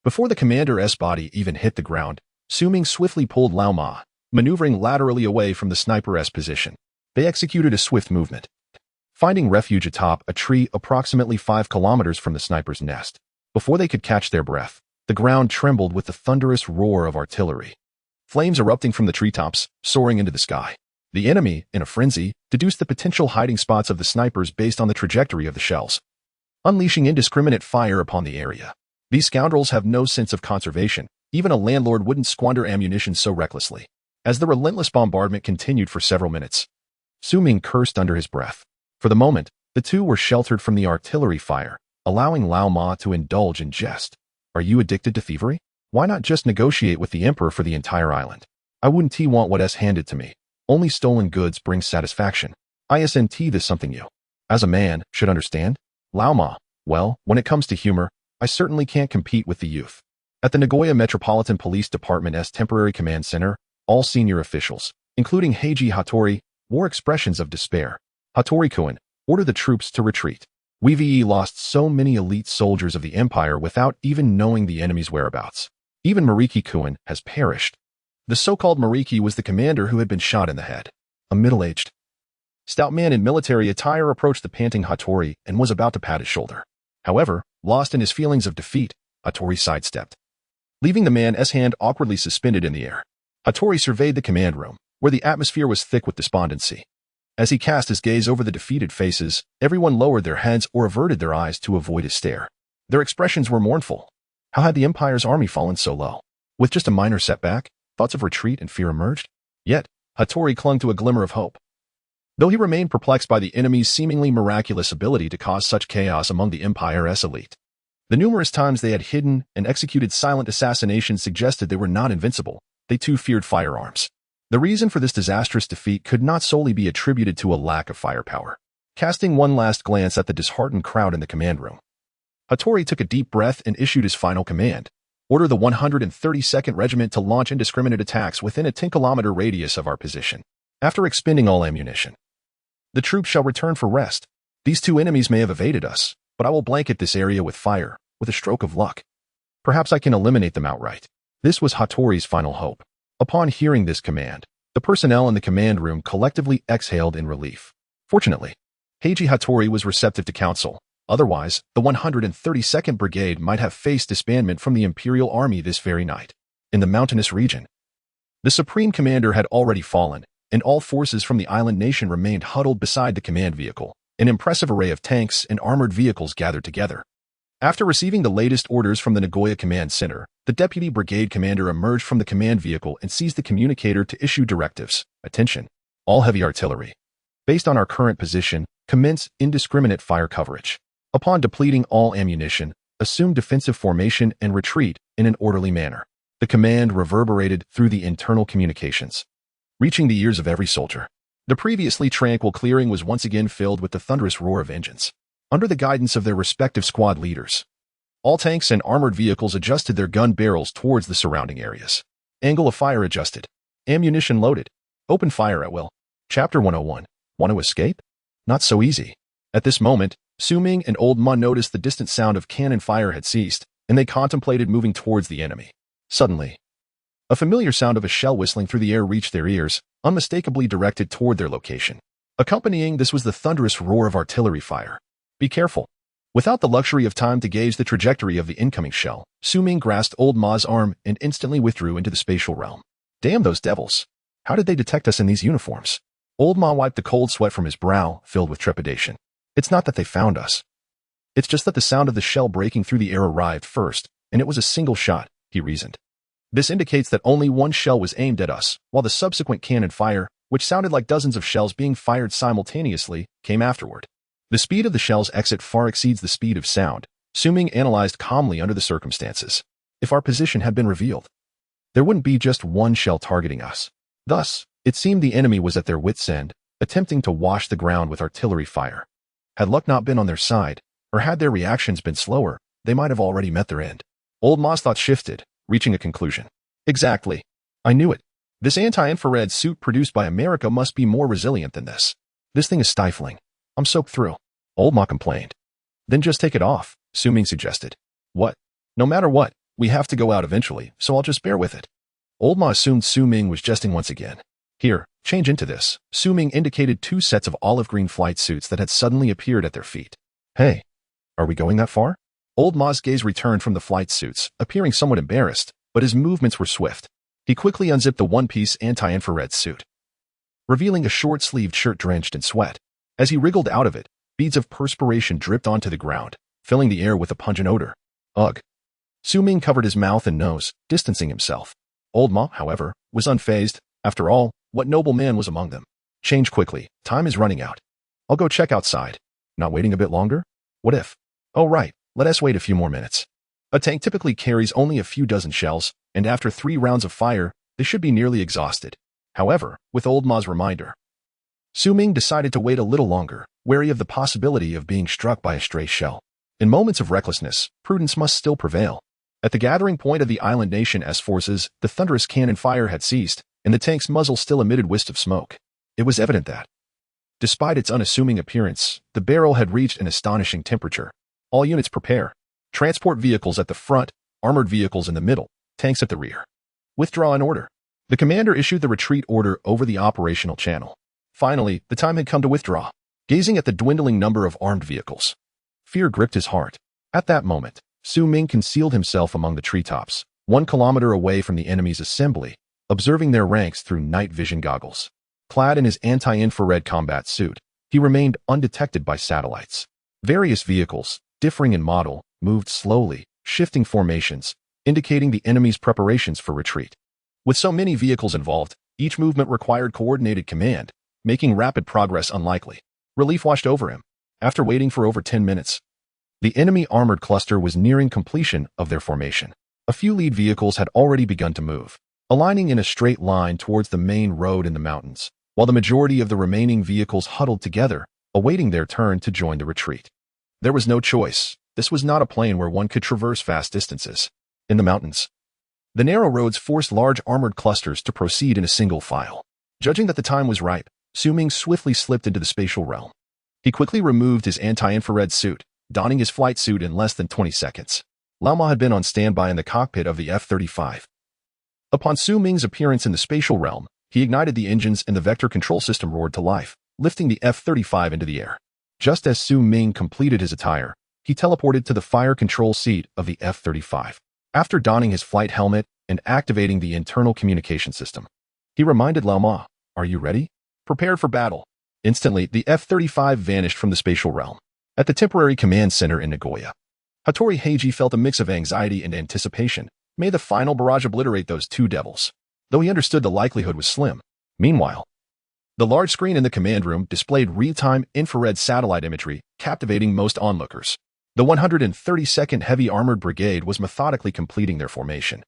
Before the commander's body even hit the ground, Su Ming swiftly pulled Lao Ma, maneuvering laterally away from the sniper's position. They executed a swift movement, finding refuge atop a tree approximately 5 kilometers from the sniper's nest. Before they could catch their breath, the ground trembled with the thunderous roar of artillery, flames erupting from the treetops, soaring into the sky. The enemy, in a frenzy, deduced the potential hiding spots of the snipers based on the trajectory of the shells, unleashing indiscriminate fire upon the area. These scoundrels have no sense of conservation. Even a landlord wouldn't squander ammunition so recklessly. As the relentless bombardment continued for several minutes, Su Ming cursed under his breath. For the moment, the two were sheltered from the artillery fire, allowing Lao Ma to indulge in jest. Are you addicted to thievery? Why not just negotiate with the emperor for the entire island? I wouldn't want what S handed to me. Only stolen goods bring satisfaction. Isn't this something you, as a man, should understand? Lao Ma, well, when it comes to humor, I certainly can't compete with the youth. At the Nagoya Metropolitan Police Department's temporary command center, all senior officials, including Heiji Hattori, wore expressions of despair. Hattori-kun, order the troops to retreat. We've lost so many elite soldiers of the Empire without even knowing the enemy's whereabouts. Even Mariki-kun has perished. The so-called Mariki was the commander who had been shot in the head. A middle-aged, stout man in military attire approached the panting Hattori and was about to pat his shoulder. However, lost in his feelings of defeat, Hattori sidestepped, leaving the man's hand awkwardly suspended in the air. Hattori surveyed the command room, where the atmosphere was thick with despondency. As he cast his gaze over the defeated faces, everyone lowered their heads or averted their eyes to avoid his stare. Their expressions were mournful. How had the Empire's army fallen so low? With just a minor setback, thoughts of retreat and fear emerged. Yet, Hattori clung to a glimmer of hope. Though he remained perplexed by the enemy's seemingly miraculous ability to cause such chaos among the Empire's elite. The numerous times they had hidden and executed silent assassinations suggested they were not invincible. They too feared firearms. The reason for this disastrous defeat could not solely be attributed to a lack of firepower. Casting one last glance at the disheartened crowd in the command room, Hattori took a deep breath and issued his final command. Order the 132nd Regiment to launch indiscriminate attacks within a 10-kilometer radius of our position. After expending all ammunition, the troops shall return for rest. These two enemies may have evaded us, but I will blanket this area with fire, with a stroke of luck. Perhaps I can eliminate them outright. This was Hattori's final hope. Upon hearing this command, the personnel in the command room collectively exhaled in relief. Fortunately, Heiji Hattori was receptive to counsel. Otherwise, the 132nd Brigade might have faced disbandment from the Imperial Army this very night. In the mountainous region, the Supreme Commander had already fallen, and all forces from the island nation remained huddled beside the command vehicle. An impressive array of tanks and armored vehicles gathered together. After receiving the latest orders from the Nagoya Command Center, the Deputy Brigade Commander emerged from the command vehicle and seized the communicator to issue directives. Attention, all heavy artillery. Based on our current position, commence indiscriminate fire coverage. Upon depleting all ammunition, assume defensive formation and retreat in an orderly manner. The command reverberated through the internal communications, reaching the ears of every soldier. The previously tranquil clearing was once again filled with the thunderous roar of engines. Under the guidance of their respective squad leaders, all tanks and armored vehicles adjusted their gun barrels towards the surrounding areas. Angle of fire adjusted. Ammunition loaded. Open fire at will. Chapter 101. Want to escape? Not so easy. At this moment, Ming and Old Ma noticed the distant sound of cannon fire had ceased, and they contemplated moving towards the enemy. Suddenly, a familiar sound of a shell whistling through the air reached their ears, unmistakably directed toward their location. Accompanying this was the thunderous roar of artillery fire. Be careful. Without the luxury of time to gauge the trajectory of the incoming shell, Ming grasped Old Ma's arm and instantly withdrew into the spatial realm. Damn those devils. How did they detect us in these uniforms? Old Ma wiped the cold sweat from his brow, filled with trepidation. It's not that they found us. It's just that the sound of the shell breaking through the air arrived first, and it was a single shot, he reasoned. This indicates that only one shell was aimed at us, while the subsequent cannon fire, which sounded like dozens of shells being fired simultaneously, came afterward. The speed of the shell's exit far exceeds the speed of sound, Ming analyzed calmly under the circumstances. If our position had been revealed, there wouldn't be just one shell targeting us. Thus, it seemed the enemy was at their wits' end, attempting to wash the ground with artillery fire. Had luck not been on their side, or had their reactions been slower, they might have already met their end. Old Ma's thoughts shifted, reaching a conclusion. Exactly. I knew it. This anti-infrared suit produced by America must be more resilient than this. This thing is stifling. I'm soaked through. Old Ma complained. Then just take it off, Ming suggested. What? No matter what, we have to go out eventually, so I'll just bear with it. Old Ma assumed Ming was jesting once again. Here, change into this. Ming indicated two sets of olive green flight suits that had suddenly appeared at their feet. Hey, are we going that far? Old Ma's gaze returned from the flight suits, appearing somewhat embarrassed, but his movements were swift. He quickly unzipped the one-piece anti-infrared suit, revealing a short-sleeved shirt drenched in sweat. As he wriggled out of it, beads of perspiration dripped onto the ground, filling the air with a pungent odor. Ugh. Ming covered his mouth and nose, distancing himself. Old Ma, however, was unfazed. After all, what noble man was among them? Change quickly. Time is running out. I'll go check outside. Not waiting a bit longer? What if? Oh right, let us wait a few more minutes. A tank typically carries only a few dozen shells, and after 3 rounds of fire, They should be nearly exhausted. However, with old Ma's reminder, Ming decided to wait a little longer, wary of the possibility of being struck by a stray shell. In moments of recklessness, prudence must still prevail. At the gathering point of the island nation's forces, the thunderous cannon fire had ceased, and the tank's muzzle still emitted wisps of smoke. It was evident that, despite its unassuming appearance, the barrel had reached an astonishing temperature. All units prepare. Transport vehicles at the front, armored vehicles in the middle, tanks at the rear. Withdraw in order. The commander issued the retreat order over the operational channel. Finally, the time had come to withdraw. Gazing at the dwindling number of armed vehicles, fear gripped his heart. At that moment, Ming concealed himself among the treetops, 1 kilometer away from the enemy's assembly, observing their ranks through night vision goggles. Clad in his anti-infrared combat suit, he remained undetected by satellites. Various vehicles, differing in model, moved slowly, shifting formations, indicating the enemy's preparations for retreat. With so many vehicles involved, each movement required coordinated command, making rapid progress unlikely. Relief washed over him. After waiting for over 10 minutes, the enemy armored cluster was nearing completion of their formation. A few lead vehicles had already begun to move, aligning in a straight line towards the main road in the mountains, while the majority of the remaining vehicles huddled together, awaiting their turn to join the retreat. There was no choice. This was not a plain where one could traverse vast distances. In the mountains, the narrow roads forced large armored clusters to proceed in a single file. Judging that the time was ripe, Ming swiftly slipped into the spatial realm. He quickly removed his anti-infrared suit, donning his flight suit in less than 20 seconds. Lao Ma had been on standby in the cockpit of the F-35. Upon Ming's appearance in the spatial realm, he ignited the engines and the vector control system roared to life, lifting the F-35 into the air. Just as Ming completed his attire, he teleported to the fire control seat of the F-35. After donning his flight helmet and activating the internal communication system, he reminded Lao Ma, "Are you ready? Prepared for battle." Instantly, the F-35 vanished from the spatial realm. At the temporary command center in Nagoya, Hattori Heiji felt a mix of anxiety and anticipation. May the final barrage obliterate those two devils. Though he understood the likelihood was slim. Meanwhile, the large screen in the command room displayed real-time infrared satellite imagery, captivating most onlookers. The 132nd Heavy Armored Brigade was methodically completing their formation,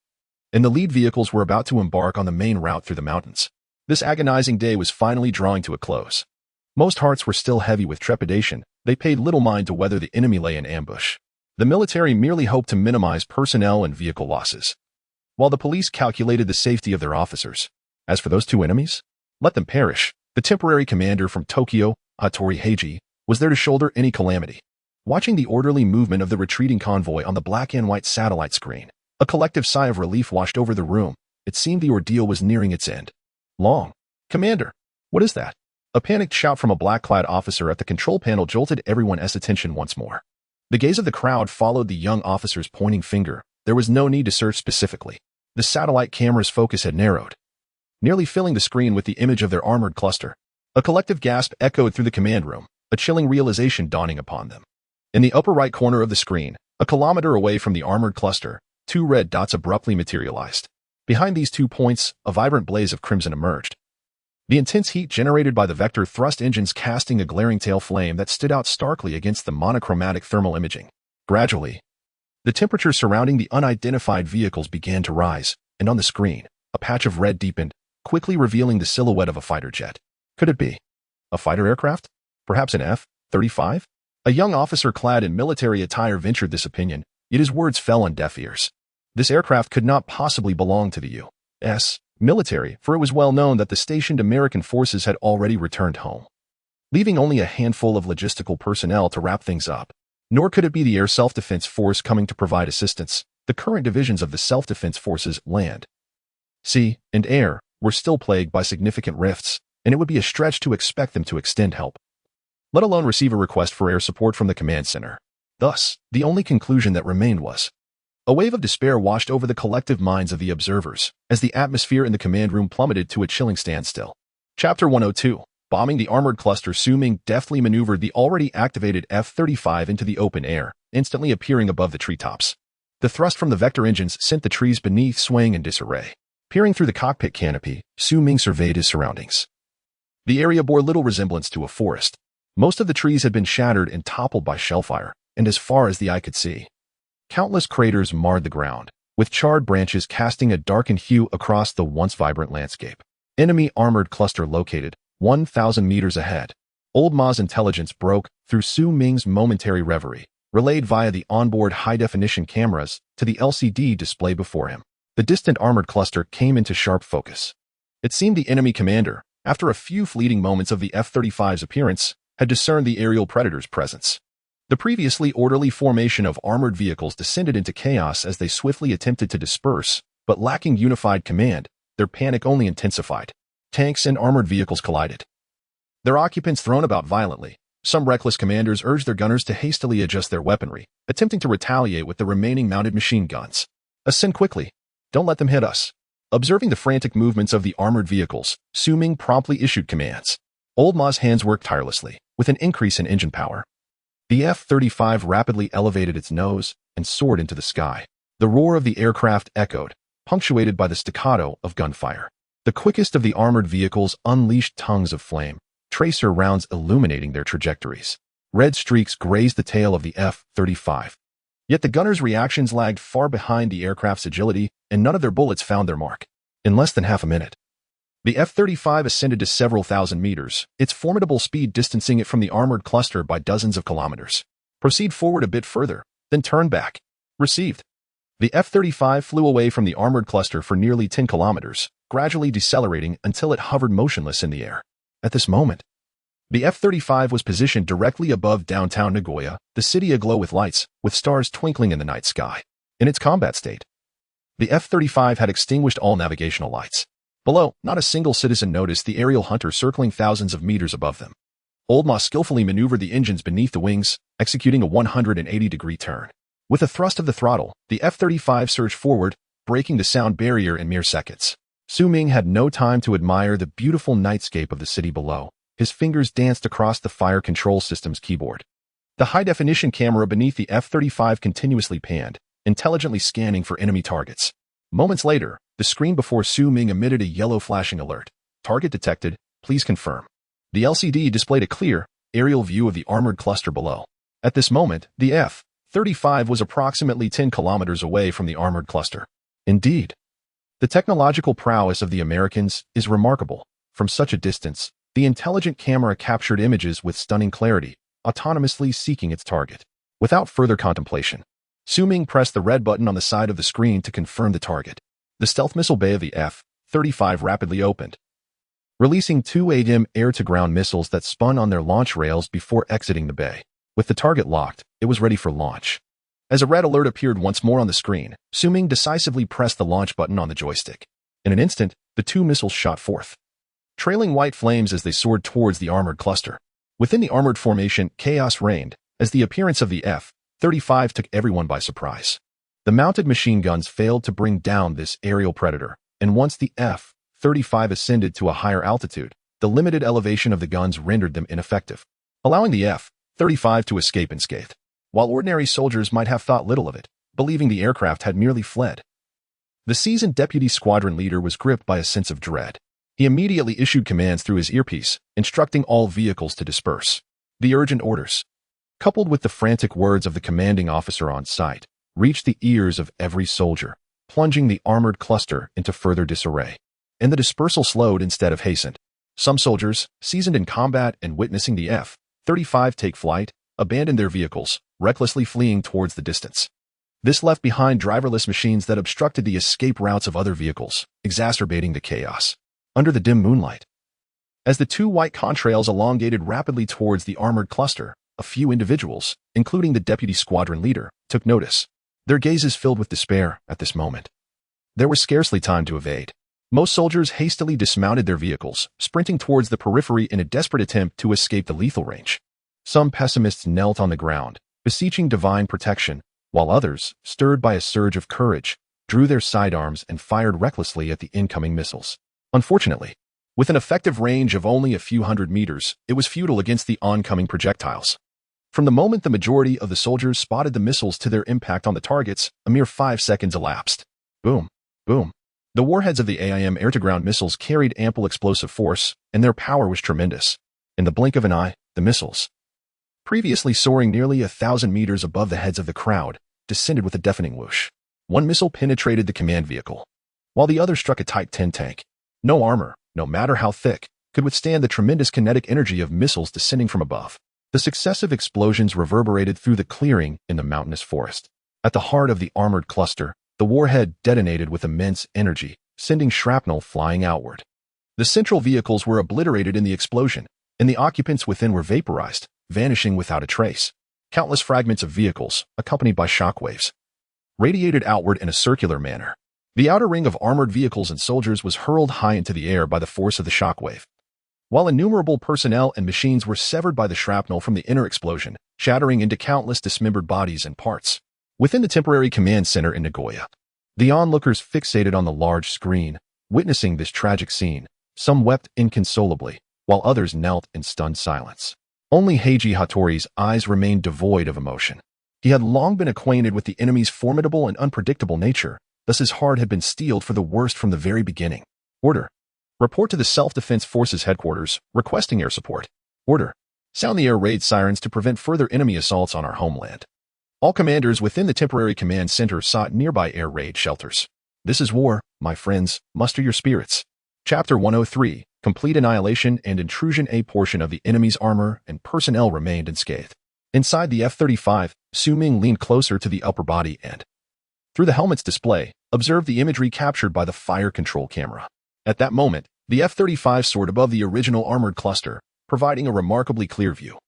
and the lead vehicles were about to embark on the main route through the mountains. This agonizing day was finally drawing to a close. Most hearts were still heavy with trepidation. They paid little mind to whether the enemy lay in ambush. The military merely hoped to minimize personnel and vehicle losses, while the police calculated the safety of their officers. As for those two enemies, let them perish. The temporary commander from Tokyo, Hattori Heiji, was there to shoulder any calamity. Watching the orderly movement of the retreating convoy on the black and white satellite screen, a collective sigh of relief washed over the room. It seemed the ordeal was nearing its end. Long. Commander, what is that? A panicked shout from a black-clad officer at the control panel jolted everyone's attention once more. The gaze of the crowd followed the young officer's pointing finger. There was no need to search specifically. The satellite camera's focus had narrowed, nearly filling the screen with the image of their armored cluster. A collective gasp echoed through the command room, a chilling realization dawning upon them. In the upper right corner of the screen, a kilometer away from the armored cluster, 2 red dots abruptly materialized. Behind these 2 points, a vibrant blaze of crimson emerged. The intense heat generated by the vector thrust engines casting a glaring tail flame that stood out starkly against the monochromatic thermal imaging. Gradually, the temperature surrounding the unidentified vehicles began to rise, and on the screen, a patch of red deepened, quickly revealing the silhouette of a fighter jet. Could it be a fighter aircraft? Perhaps an F-35? A young officer clad in military attire ventured this opinion, yet his words fell on deaf ears. This aircraft could not possibly belong to the U.S. military, for it was well known that the stationed American forces had already returned home, leaving only a handful of logistical personnel to wrap things up. Nor could it be the Air Self-Defense Force coming to provide assistance. The current divisions of the Self-Defense Forces, land, sea, and air, were still plagued by significant rifts, and it would be a stretch to expect them to extend help, let alone receive a request for air support from the command center. Thus, the only conclusion that remained was a wave of despair washed over the collective minds of the observers as the atmosphere in the command room plummeted to a chilling standstill. Chapter 102. Bombing the armored cluster. Ming deftly maneuvered the already activated F-35 into the open air, instantly appearing above the treetops. The thrust from the vector engines sent the trees beneath swaying in disarray. Peering through the cockpit canopy, Ming surveyed his surroundings. The area bore little resemblance to a forest. Most of the trees had been shattered and toppled by shellfire, and as far as the eye could see, countless craters marred the ground. with charred branches casting a darkened hue across the once vibrant landscape. Enemy armored cluster located 1,000 meters ahead. Old Ma's intelligence broke through Su Ming's momentary reverie, relayed via the onboard high-definition cameras to the LCD display before him. The distant armored cluster came into sharp focus. It seemed the enemy commander, after a few fleeting moments of the F-35's appearance, had discerned the aerial predator's presence. The previously orderly formation of armored vehicles descended into chaos as they swiftly attempted to disperse, but lacking unified command, their panic only intensified. Tanks and armored vehicles collided, their occupants thrown about violently. Some reckless commanders urged their gunners to hastily adjust their weaponry, attempting to retaliate with the remaining mounted machine guns. Ascend quickly. Don't let them hit us. Observing the frantic movements of the armored vehicles, Su Ming promptly issued commands. Old Ma's hands worked tirelessly, with an increase in engine power. The F-35 rapidly elevated its nose and soared into the sky. The roar of the aircraft echoed, punctuated by the staccato of gunfire. The quickest of the armored vehicles unleashed tongues of flame, tracer rounds illuminating their trajectories. Red streaks grazed the tail of the F-35. Yet the gunners' reactions lagged far behind the aircraft's agility, and none of their bullets found their mark. In less than half a minute, the F-35 ascended to several thousand meters, its formidable speed distancing it from the armored cluster by dozens of kilometers. Proceed forward a bit further, then turn back. Received. The F-35 flew away from the armored cluster for nearly 10 kilometers, gradually decelerating until it hovered motionless in the air. At this moment, the F-35 was positioned directly above downtown Nagoya, the city aglow with lights, with stars twinkling in the night sky. In its combat state, the F-35 had extinguished all navigational lights. Below, not a single citizen noticed the aerial hunter circling thousands of meters above them. Old Ma skillfully maneuvered the engines beneath the wings, executing a 180-degree turn. With a thrust of the throttle, the F-35 surged forward, breaking the sound barrier in mere seconds. Su Ming had no time to admire the beautiful nightscape of the city below. His fingers danced across the fire control system's keyboard. The high-definition camera beneath the F-35 continuously panned, intelligently scanning for enemy targets. Moments later, the screen before Su Ming emitted a yellow flashing alert. Target detected, please confirm. The LCD displayed a clear, aerial view of the armored cluster below. At this moment, the F-35 was approximately 10 kilometers away from the armored cluster. Indeed, the technological prowess of the Americans is remarkable. From such a distance, the intelligent camera captured images with stunning clarity, autonomously seeking its target. Without further contemplation, Su Ming pressed the red button on the side of the screen to confirm the target. The stealth missile bay of the F-35 rapidly opened, releasing two AIM air-to-ground missiles that spun on their launch rails before exiting the bay. With the target locked, it was ready for launch. As a red alert appeared once more on the screen, Su Ming decisively pressed the launch button on the joystick. In an instant, the two missiles shot forth, trailing white flames as they soared towards the armored cluster. Within the armored formation, chaos reigned, as the appearance of the F-35 took everyone by surprise. The mounted machine guns failed to bring down this aerial predator, and once the F-35 ascended to a higher altitude, the limited elevation of the guns rendered them ineffective, allowing the F-35 to escape unscathed. While ordinary soldiers might have thought little of it, believing the aircraft had merely fled, the seasoned deputy squadron leader was gripped by a sense of dread. He immediately issued commands through his earpiece, instructing all vehicles to disperse. The urgent orders, coupled with the frantic words of the commanding officer on site, reached the ears of every soldier, plunging the armored cluster into further disarray. And the dispersal slowed instead of hastened. Some soldiers, seasoned in combat and witnessing the F-35 take flight, abandoned their vehicles, recklessly fleeing towards the distance. This left behind driverless machines that obstructed the escape routes of other vehicles, exacerbating the chaos. Under the dim moonlight, as the two white contrails elongated rapidly towards the armored cluster, a few individuals, including the deputy squadron leader, took notice. Their gazes filled with despair at this moment. There was scarcely time to evade. Most soldiers hastily dismounted their vehicles, sprinting towards the periphery in a desperate attempt to escape the lethal range. Some pessimists knelt on the ground, beseeching divine protection, while others, stirred by a surge of courage, drew their sidearms and fired recklessly at the incoming missiles. Unfortunately, with an effective range of only a few hundred meters, it was futile against the oncoming projectiles. From the moment the majority of the soldiers spotted the missiles to their impact on the targets, a mere 5 seconds elapsed. Boom, boom. The warheads of the AIM air-to-ground missiles carried ample explosive force, and their power was tremendous. In the blink of an eye, the missiles, previously soaring nearly 1,000 meters above the heads of the crowd, descended with a deafening whoosh. One missile penetrated the command vehicle, while the other struck a Type 10 tank. No armor, no matter how thick, could withstand the tremendous kinetic energy of missiles descending from above. The successive explosions reverberated through the clearing in the mountainous forest. At the heart of the armored cluster, the warhead detonated with immense energy, sending shrapnel flying outward. The central vehicles were obliterated in the explosion, and the occupants within were vaporized, vanishing without a trace. Countless fragments of vehicles, accompanied by shockwaves, radiated outward in a circular manner. The outer ring of armored vehicles and soldiers was hurled high into the air by the force of the shockwave, while innumerable personnel and machines were severed by the shrapnel from the inner explosion, shattering into countless dismembered bodies and parts. Within the temporary command center in Nagoya, the onlookers fixated on the large screen, witnessing this tragic scene. Some wept inconsolably, while others knelt in stunned silence. Only Heiji Hattori's eyes remained devoid of emotion. He had long been acquainted with the enemy's formidable and unpredictable nature, thus his heart had been steeled for the worst from the very beginning. Order. Report to the Self-Defense Forces headquarters, requesting air support. Order. Sound the air raid sirens to prevent further enemy assaults on our homeland. All commanders within the temporary command center sought nearby air raid shelters. This is war, my friends, muster your spirits. Chapter 103, Complete Annihilation and Intrusion. A portion of the enemy's armor and personnel remained unscathed. Inside the F-35, Ming leaned closer to the upper body and, through the helmet's display, observed the imagery captured by the fire control camera. At that moment, the F-35 soared above the original armored cluster, providing a remarkably clear view.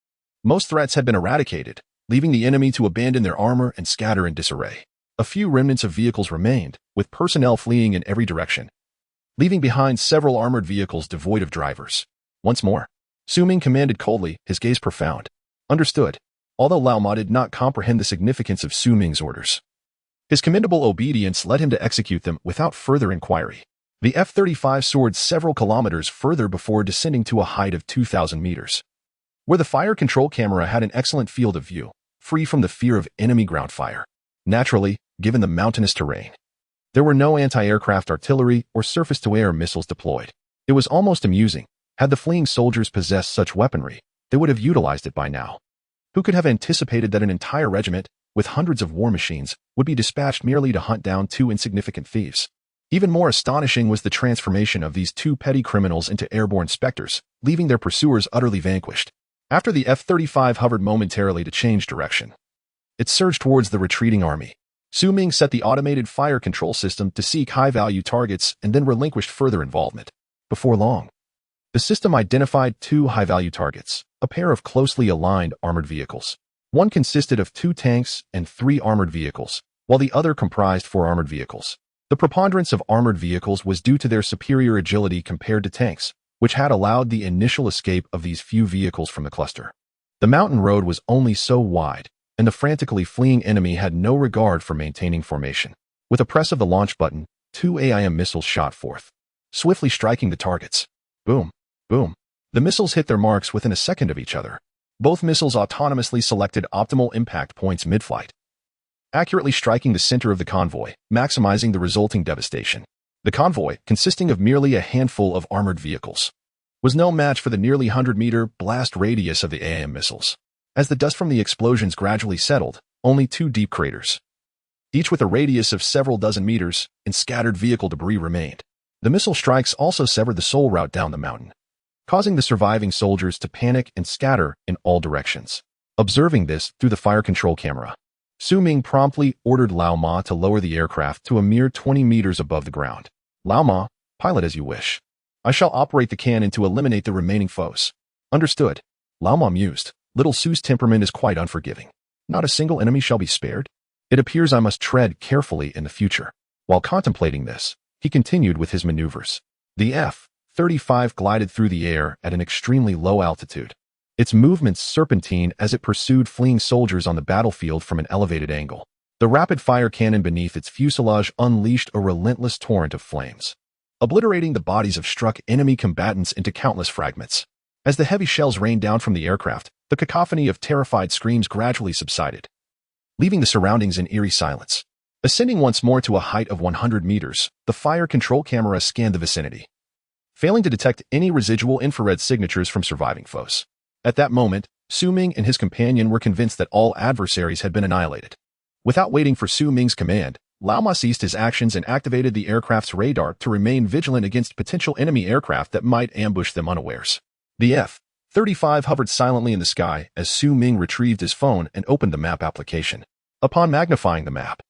Most threats had been eradicated, leaving the enemy to abandon their armor and scatter in disarray. A few remnants of vehicles remained, with personnel fleeing in every direction, leaving behind several armored vehicles devoid of drivers. Once more, Ming commanded coldly, his gaze profound. Understood, although Lao Ma did not comprehend the significance of Ming's orders. His commendable obedience led him to execute them without further inquiry. The F-35 soared several kilometers further before descending to a height of 2,000 meters, where the fire control camera had an excellent field of view, free from the fear of enemy ground fire. Naturally, given the mountainous terrain, there were no anti-aircraft artillery or surface-to-air missiles deployed. It was almost amusing. Had the fleeing soldiers possessed such weaponry, they would have utilized it by now. Who could have anticipated that an entire regiment, with hundreds of war machines, would be dispatched merely to hunt down two insignificant thieves? Even more astonishing was the transformation of these two petty criminals into airborne specters, leaving their pursuers utterly vanquished. After the F-35 hovered momentarily to change direction, it surged towards the retreating army. Ming set the automated fire control system to seek high-value targets and then relinquished further involvement. Before long, the system identified two high-value targets, a pair of closely aligned armored vehicles. One consisted of 2 tanks and 3 armored vehicles, while the other comprised 4 armored vehicles. The preponderance of armored vehicles was due to their superior agility compared to tanks, which had allowed the initial escape of these few vehicles from the cluster. The mountain road was only so wide, and the frantically fleeing enemy had no regard for maintaining formation. With a press of the launch button, 2 AIM missiles shot forth, swiftly striking the targets. Boom, boom. The missiles hit their marks within a second of each other. Both missiles autonomously selected optimal impact points mid-flight, accurately striking the center of the convoy, maximizing the resulting devastation. The convoy, consisting of merely a handful of armored vehicles, was no match for the nearly 100-meter blast radius of the AIM missiles. As the dust from the explosions gradually settled, only 2 deep craters, each with a radius of several dozen meters, and scattered vehicle debris remained. The missile strikes also severed the sole route down the mountain, causing the surviving soldiers to panic and scatter in all directions. Observing this through the fire control camera, Ming promptly ordered Lao Ma to lower the aircraft to a mere 20 meters above the ground. Lao Ma, pilot as you wish. I shall operate the cannon to eliminate the remaining foes. Understood. Lao Ma mused. Little Sue's temperament is quite unforgiving. Not a single enemy shall be spared. It appears I must tread carefully in the future. While contemplating this, he continued with his maneuvers. The F-35 glided through the air at an extremely low altitude, its movements serpentine as it pursued fleeing soldiers on the battlefield from an elevated angle. The rapid-fire cannon beneath its fuselage unleashed a relentless torrent of flames, obliterating the bodies of struck enemy combatants into countless fragments. As the heavy shells rained down from the aircraft, the cacophony of terrified screams gradually subsided, leaving the surroundings in eerie silence. Ascending once more to a height of 100 meters, the fire control camera scanned the vicinity, failing to detect any residual infrared signatures from surviving foes. At that moment, Ming and his companion were convinced that all adversaries had been annihilated. Without waiting for Ming's command, Lao Ma ceased his actions and activated the aircraft's radar to remain vigilant against potential enemy aircraft that might ambush them unawares. The F-35 hovered silently in the sky as Su Ming retrieved his phone and opened the map application. Upon magnifying the map,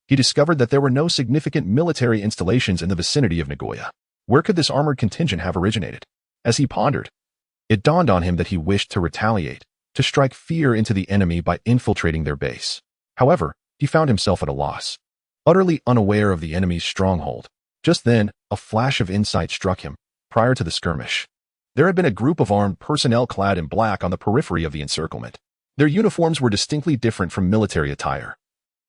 he discovered that there were no significant military installations in the vicinity of Nagoya. Where could this armored contingent have originated? As he pondered, it dawned on him that he wished to retaliate, to strike fear into the enemy by infiltrating their base. However, he found himself at a loss, utterly unaware of the enemy's stronghold. Just then, a flash of insight struck him. Prior to the skirmish, there had been a group of armed personnel clad in black on the periphery of the encirclement. Their uniforms were distinctly different from military attire,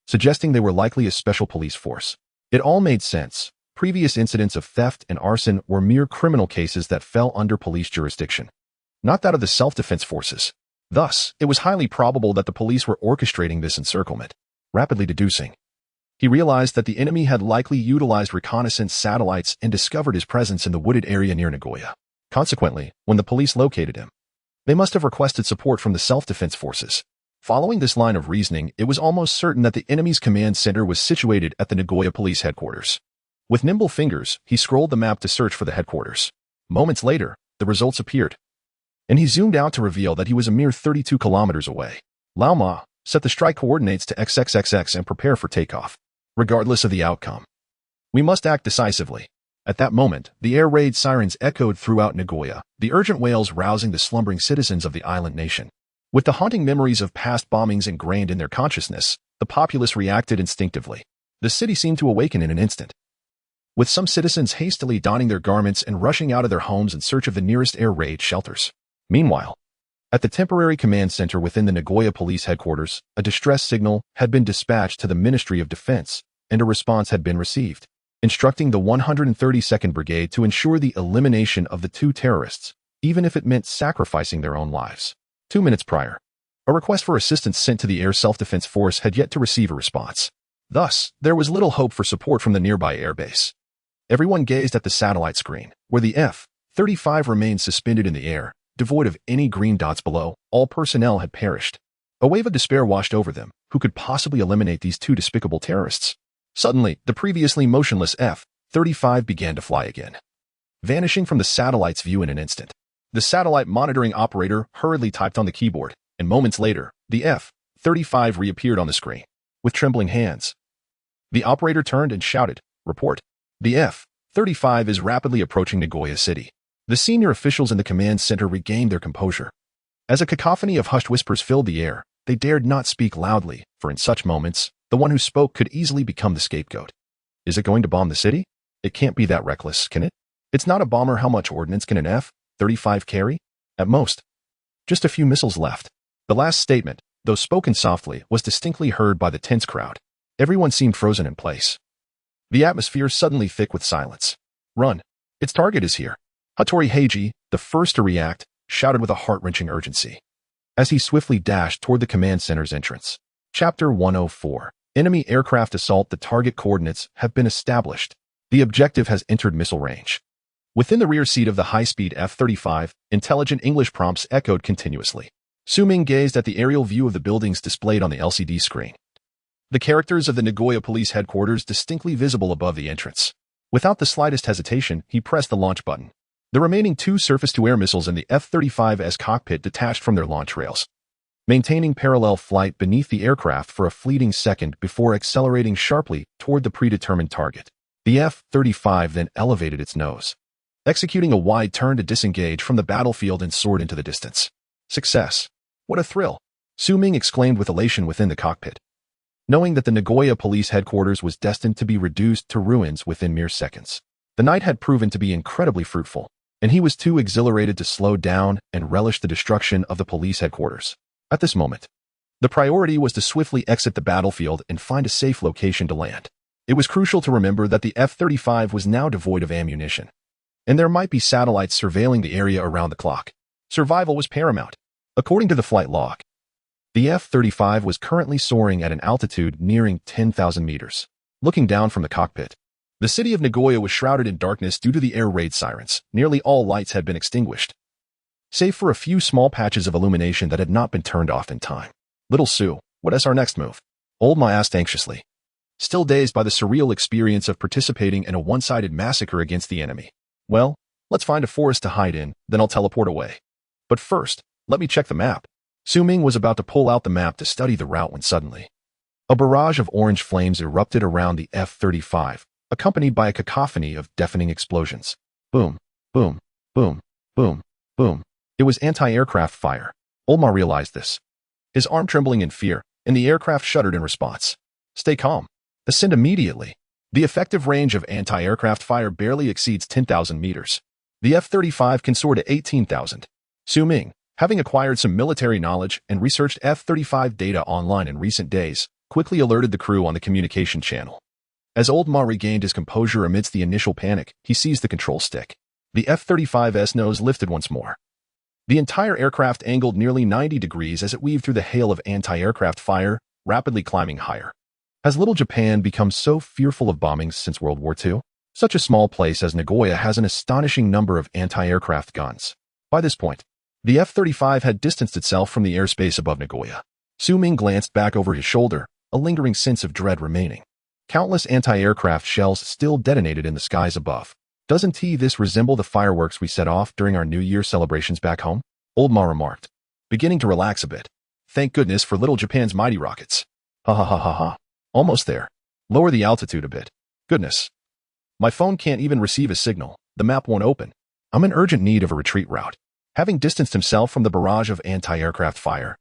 suggesting they were likely a special police force. It all made sense. Previous incidents of theft and arson were mere criminal cases that fell under police jurisdiction, not that of the self-defense forces. Thus, it was highly probable that the police were orchestrating this encirclement. Rapidly deducing, he realized that the enemy had likely utilized reconnaissance satellites and discovered his presence in the wooded area near Nagoya. Consequently, when the police located him, they must have requested support from the self-defense forces. Following this line of reasoning, it was almost certain that the enemy's command center was situated at the Nagoya police headquarters. With nimble fingers, he scrolled the map to search for the headquarters. Moments later, the results appeared, and he zoomed out to reveal that he was a mere 32 kilometers away. Lao Ma, set the strike coordinates to XXXX and prepare for takeoff. Regardless of the outcome, we must act decisively. At that moment, the air raid sirens echoed throughout Nagoya, the urgent wails rousing the slumbering citizens of the island nation. With the haunting memories of past bombings ingrained in their consciousness, the populace reacted instinctively. The city seemed to awaken in an instant, with some citizens hastily donning their garments and rushing out of their homes in search of the nearest air raid shelters. Meanwhile, at the temporary command center within the Nagoya police headquarters, a distress signal had been dispatched to the Ministry of Defense, and a response had been received, instructing the 132nd Brigade to ensure the elimination of the two terrorists, even if it meant sacrificing their own lives. 2 minutes prior, a request for assistance sent to the Air Self-Defense Force had yet to receive a response. Thus, there was little hope for support from the nearby airbase. Everyone gazed at the satellite screen, where the F-35 remained suspended in the air, devoid of any green dots below. All personnel had perished. A wave of despair washed over them. Who could possibly eliminate these two despicable terrorists? Suddenly, the previously motionless F-35 began to fly again, vanishing from the satellite's view in an instant. The satellite monitoring operator hurriedly typed on the keyboard, and moments later, the F-35 reappeared on the screen. With trembling hands, the operator turned and shouted, "Report. The F-35 is rapidly approaching Nagoya City." The senior officials in the command center regained their composure. As a cacophony of hushed whispers filled the air, they dared not speak loudly, for in such moments, the one who spoke could easily become the scapegoat. Is it going to bomb the city? It can't be that reckless, can it? It's not a bomber. How much ordnance can an F-35 carry? At most, just a few missiles left. The last statement, though spoken softly, was distinctly heard by the tense crowd. Everyone seemed frozen in place, the atmosphere suddenly thick with silence. "Run. Its target is here." Hattori Heiji, the first to react, shouted with a heart-wrenching urgency, as he swiftly dashed toward the command center's entrance. Chapter 104. Enemy aircraft assault. The target coordinates have been established. The objective has entered missile range. Within the rear seat of the high-speed F-35, intelligent English prompts echoed continuously. Su Ming gazed at the aerial view of the buildings displayed on the LCD screen, the characters of the Nagoya police headquarters distinctly visible above the entrance. Without the slightest hesitation, he pressed the launch button. The remaining two surface-to-air missiles in the F-35's cockpit detached from their launch rails, maintaining parallel flight beneath the aircraft for a fleeting second before accelerating sharply toward the predetermined target. The F-35 then elevated its nose, executing a wide turn to disengage from the battlefield and soared into the distance. Success! What a thrill! Su Ming exclaimed with elation within the cockpit, knowing that the Nagoya police headquarters was destined to be reduced to ruins within mere seconds. The night had proven to be incredibly fruitful, and he was too exhilarated to slow down and relish the destruction of the police headquarters. At this moment, the priority was to swiftly exit the battlefield and find a safe location to land. It was crucial to remember that the F-35 was now devoid of ammunition, and there might be satellites surveilling the area around the clock. Survival was paramount. According to the flight log, the F-35 was currently soaring at an altitude nearing 10,000 meters. Looking down from the cockpit, the city of Nagoya was shrouded in darkness due to the air raid sirens. Nearly all lights had been extinguished, save for a few small patches of illumination that had not been turned off in time. "Little Sue, what is our next move?" Old Ma asked anxiously. still dazed by the surreal experience of participating in a one-sided massacre against the enemy. Well, let's find a forest to hide in, then I'll teleport away. But first, let me check the map. Ming was about to pull out the map to study the route when suddenly, a barrage of orange flames erupted around the F-35, accompanied by a cacophony of deafening explosions. Boom, boom, boom, boom, boom. It was anti-aircraft fire. Oldmar realized this, his arm trembling in fear, and the aircraft shuddered in response. Stay calm. Ascend immediately. The effective range of anti-aircraft fire barely exceeds 10,000 meters. The F-35 can soar to 18,000. Ming, having acquired some military knowledge and researched F-35 data online in recent days, quickly alerted the crew on the communication channel. As Oldmar regained his composure amidst the initial panic, he seized the control stick. The F-35's nose lifted once more. The entire aircraft angled nearly 90 degrees as it weaved through the hail of anti-aircraft fire, rapidly climbing higher. Has little Japan become so fearful of bombings since World War II? Such a small place as Nagoya has an astonishing number of anti-aircraft guns. By this point, the F-35 had distanced itself from the airspace above Nagoya. Ming glanced back over his shoulder, a lingering sense of dread remaining. Countless anti-aircraft shells still detonated in the skies above. Doesn't this resemble the fireworks we set off during our New Year celebrations back home? Oldmar remarked, beginning to relax a bit. Thank goodness for little Japan's mighty rockets. Ha ha ha ha ha. Almost there. Lower the altitude a bit. Goodness. My phone can't even receive a signal. The map won't open. I'm in urgent need of a retreat route. Having distanced himself from the barrage of anti-aircraft fire,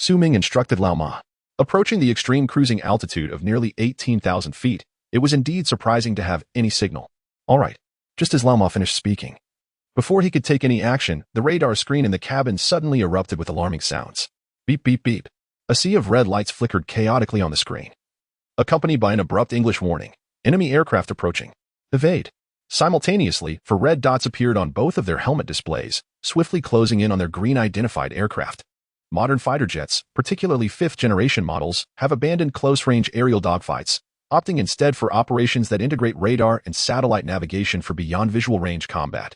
Ming instructed Lao Ma. Approaching the extreme cruising altitude of nearly 18,000 feet, it was indeed surprising to have any signal. All right. Just as Lao Ma finished speaking. Before he could take any action, the radar screen in the cabin suddenly erupted with alarming sounds. Beep, beep, beep. A sea of red lights flickered chaotically on the screen, accompanied by an abrupt English warning. Enemy aircraft approaching. Evade. Simultaneously, four red dots appeared on both of their helmet displays, swiftly closing in on their green identified aircraft. Modern fighter jets, particularly fifth-generation models, have abandoned close-range aerial dogfights, opting instead for operations that integrate radar and satellite navigation for beyond visual range combat.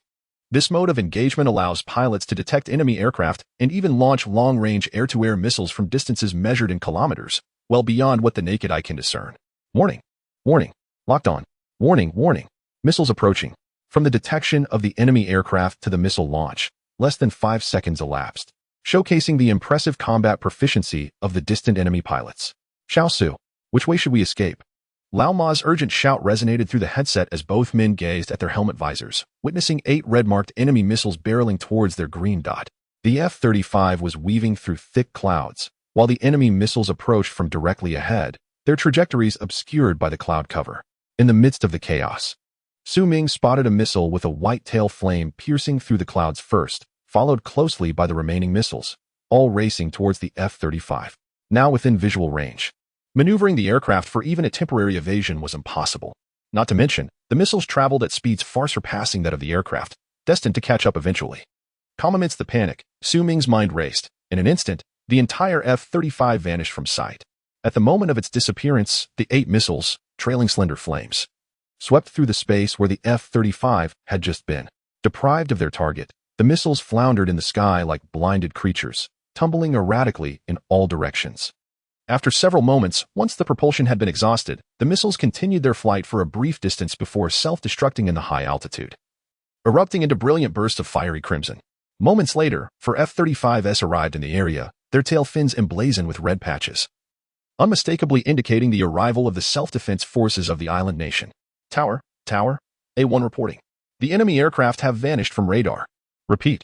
This mode of engagement allows pilots to detect enemy aircraft and even launch long-range air-to-air missiles from distances measured in kilometers, well beyond what the naked eye can discern. Warning. Warning. Locked on. Warning. Warning. Missiles approaching. From the detection of the enemy aircraft to the missile launch, less than 5 seconds elapsed, showcasing the impressive combat proficiency of the distant enemy pilots. Xiaosu, which way should we escape? Lao Ma's urgent shout resonated through the headset as both men gazed at their helmet visors, witnessing 8 red-marked enemy missiles barreling towards their green dot. The F-35 was weaving through thick clouds, while the enemy missiles approached from directly ahead, their trajectories obscured by the cloud cover. In the midst of the chaos, Ming spotted a missile with a white tail flame piercing through the clouds first, followed closely by the remaining missiles, all racing towards the F-35, now within visual range. Maneuvering the aircraft for even a temporary evasion was impossible. Not to mention, the missiles traveled at speeds far surpassing that of the aircraft, destined to catch up eventually. Calm amidst the panic, Ming's mind raced. In an instant, the entire F-35 vanished from sight. At the moment of its disappearance, the 8 missiles, trailing slender flames, swept through the space where the F-35 had just been. Deprived of their target, the missiles floundered in the sky like blinded creatures, tumbling erratically in all directions. After several moments, once the propulsion had been exhausted, the missiles continued their flight for a brief distance before self-destructing in the high altitude, erupting into brilliant bursts of fiery crimson. Moments later, four F-35s arrived in the area, their tail fins emblazoned with red patches, unmistakably indicating the arrival of the self-defense forces of the island nation. Tower, A1 reporting. The enemy aircraft have vanished from radar. Repeat.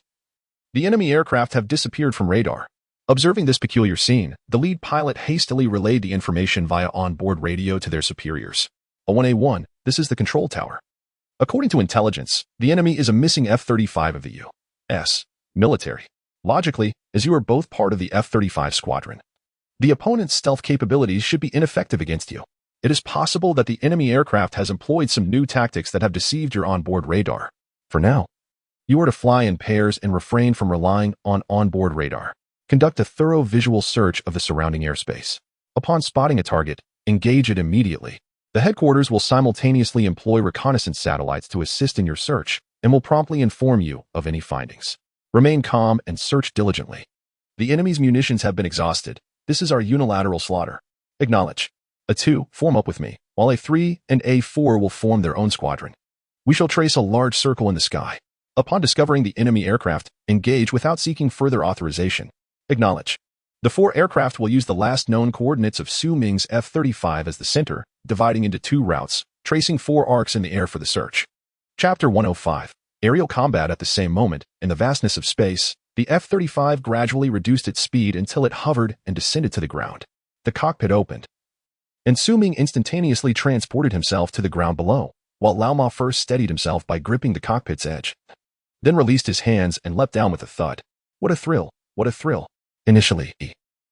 The enemy aircraft have disappeared from radar. Observing this peculiar scene, the lead pilot hastily relayed the information via onboard radio to their superiors. A1, this is the control tower. According to intelligence, the enemy is a missing F-35 of the U.S. military. Logically, as you are both part of the F-35 squadron, the opponent's stealth capabilities should be ineffective against you. It is possible that the enemy aircraft has employed some new tactics that have deceived your onboard radar. For now, you are to fly in pairs and refrain from relying on onboard radar. Conduct a thorough visual search of the surrounding airspace. Upon spotting a target, engage it immediately. The headquarters will simultaneously employ reconnaissance satellites to assist in your search and will promptly inform you of any findings. Remain calm and search diligently. The enemy's munitions have been exhausted. This is our unilateral slaughter. Acknowledge. A2 form up with me, while A3 and A4 will form their own squadron. We shall trace a large circle in the sky. Upon discovering the enemy aircraft, engage without seeking further authorization. Acknowledge. The 4 aircraft will use the last known coordinates of Su Ming's F-35 as the center, dividing into 2 routes, tracing 4 arcs in the air for the search. Chapter 105. Aerial combat. At the same moment, in the vastness of space, the F-35 gradually reduced its speed until it hovered and descended to the ground. The cockpit opened, and Su Ming instantaneously transported himself to the ground below, while Lao Ma first steadied himself by gripping the cockpit's edge, then released his hands and leapt down with a thud. What a thrill! What a thrill! Initially,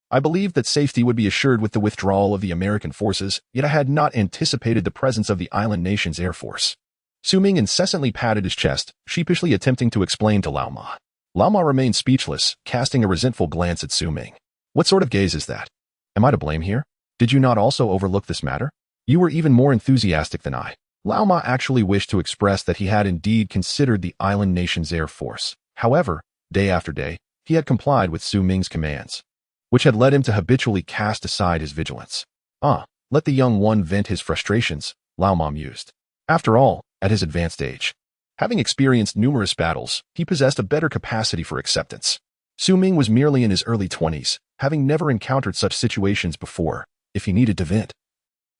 I believed that safety would be assured with the withdrawal of the American forces, yet I had not anticipated the presence of the island nation's air force. Su Ming incessantly patted his chest, sheepishly attempting to explain to Lao Ma. Lao Ma remained speechless, casting a resentful glance at Su Ming. What sort of gaze is that? Am I to blame here? Did you not also overlook this matter? You were even more enthusiastic than I. Lao Ma actually wished to express that he had indeed considered the island nation's air force. However, day after day, he had complied with Su Ming's commands, which had led him to habitually cast aside his vigilance. Let the young one vent his frustrations, Lao Ma mused. After all, at his advanced age, having experienced numerous battles, he possessed a better capacity for acceptance. Su Ming was merely in his early 20s, having never encountered such situations before. If he needed to vent,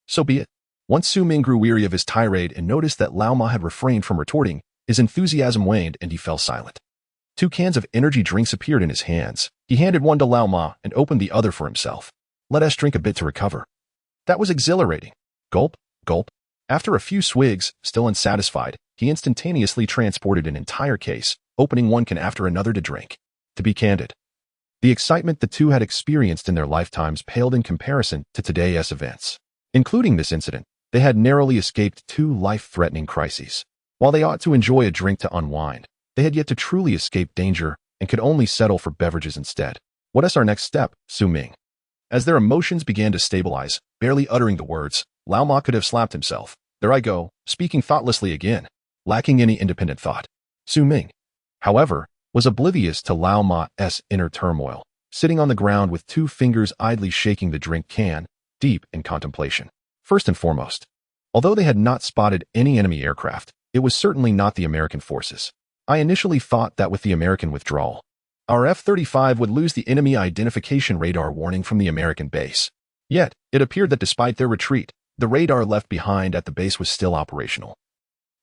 so be it. Once Su Ming grew weary of his tirade and noticed that Lao Ma had refrained from retorting, his enthusiasm waned and he fell silent. 2 cans of energy drinks appeared in his hands. He handed one to Lao Ma and opened the other for himself. Let us drink a bit to recover. That was exhilarating. Gulp, gulp. After a few swigs, still unsatisfied, he instantaneously transported an entire case, opening one can after another to drink. To be candid, the excitement the two had experienced in their lifetimes paled in comparison to today's events. Including this incident, they had narrowly escaped 2 life-threatening crises. While they ought to enjoy a drink to unwind, they had yet to truly escape danger and could only settle for beverages instead. What is our next step, Su Ming? As their emotions began to stabilize, barely uttering the words, Lao Ma could have slapped himself. There I go, speaking thoughtlessly again, lacking any independent thought. Su Ming, however, was oblivious to Lao Ma's inner turmoil, sitting on the ground with 2 fingers idly shaking the drink can, deep in contemplation. First and foremost, although they had not spotted any enemy aircraft, it was certainly not the American forces. I initially thought that with the American withdrawal, our F-35 would lose the enemy identification radar warning from the American base. Yet, it appeared that despite their retreat, the radar left behind at the base was still operational,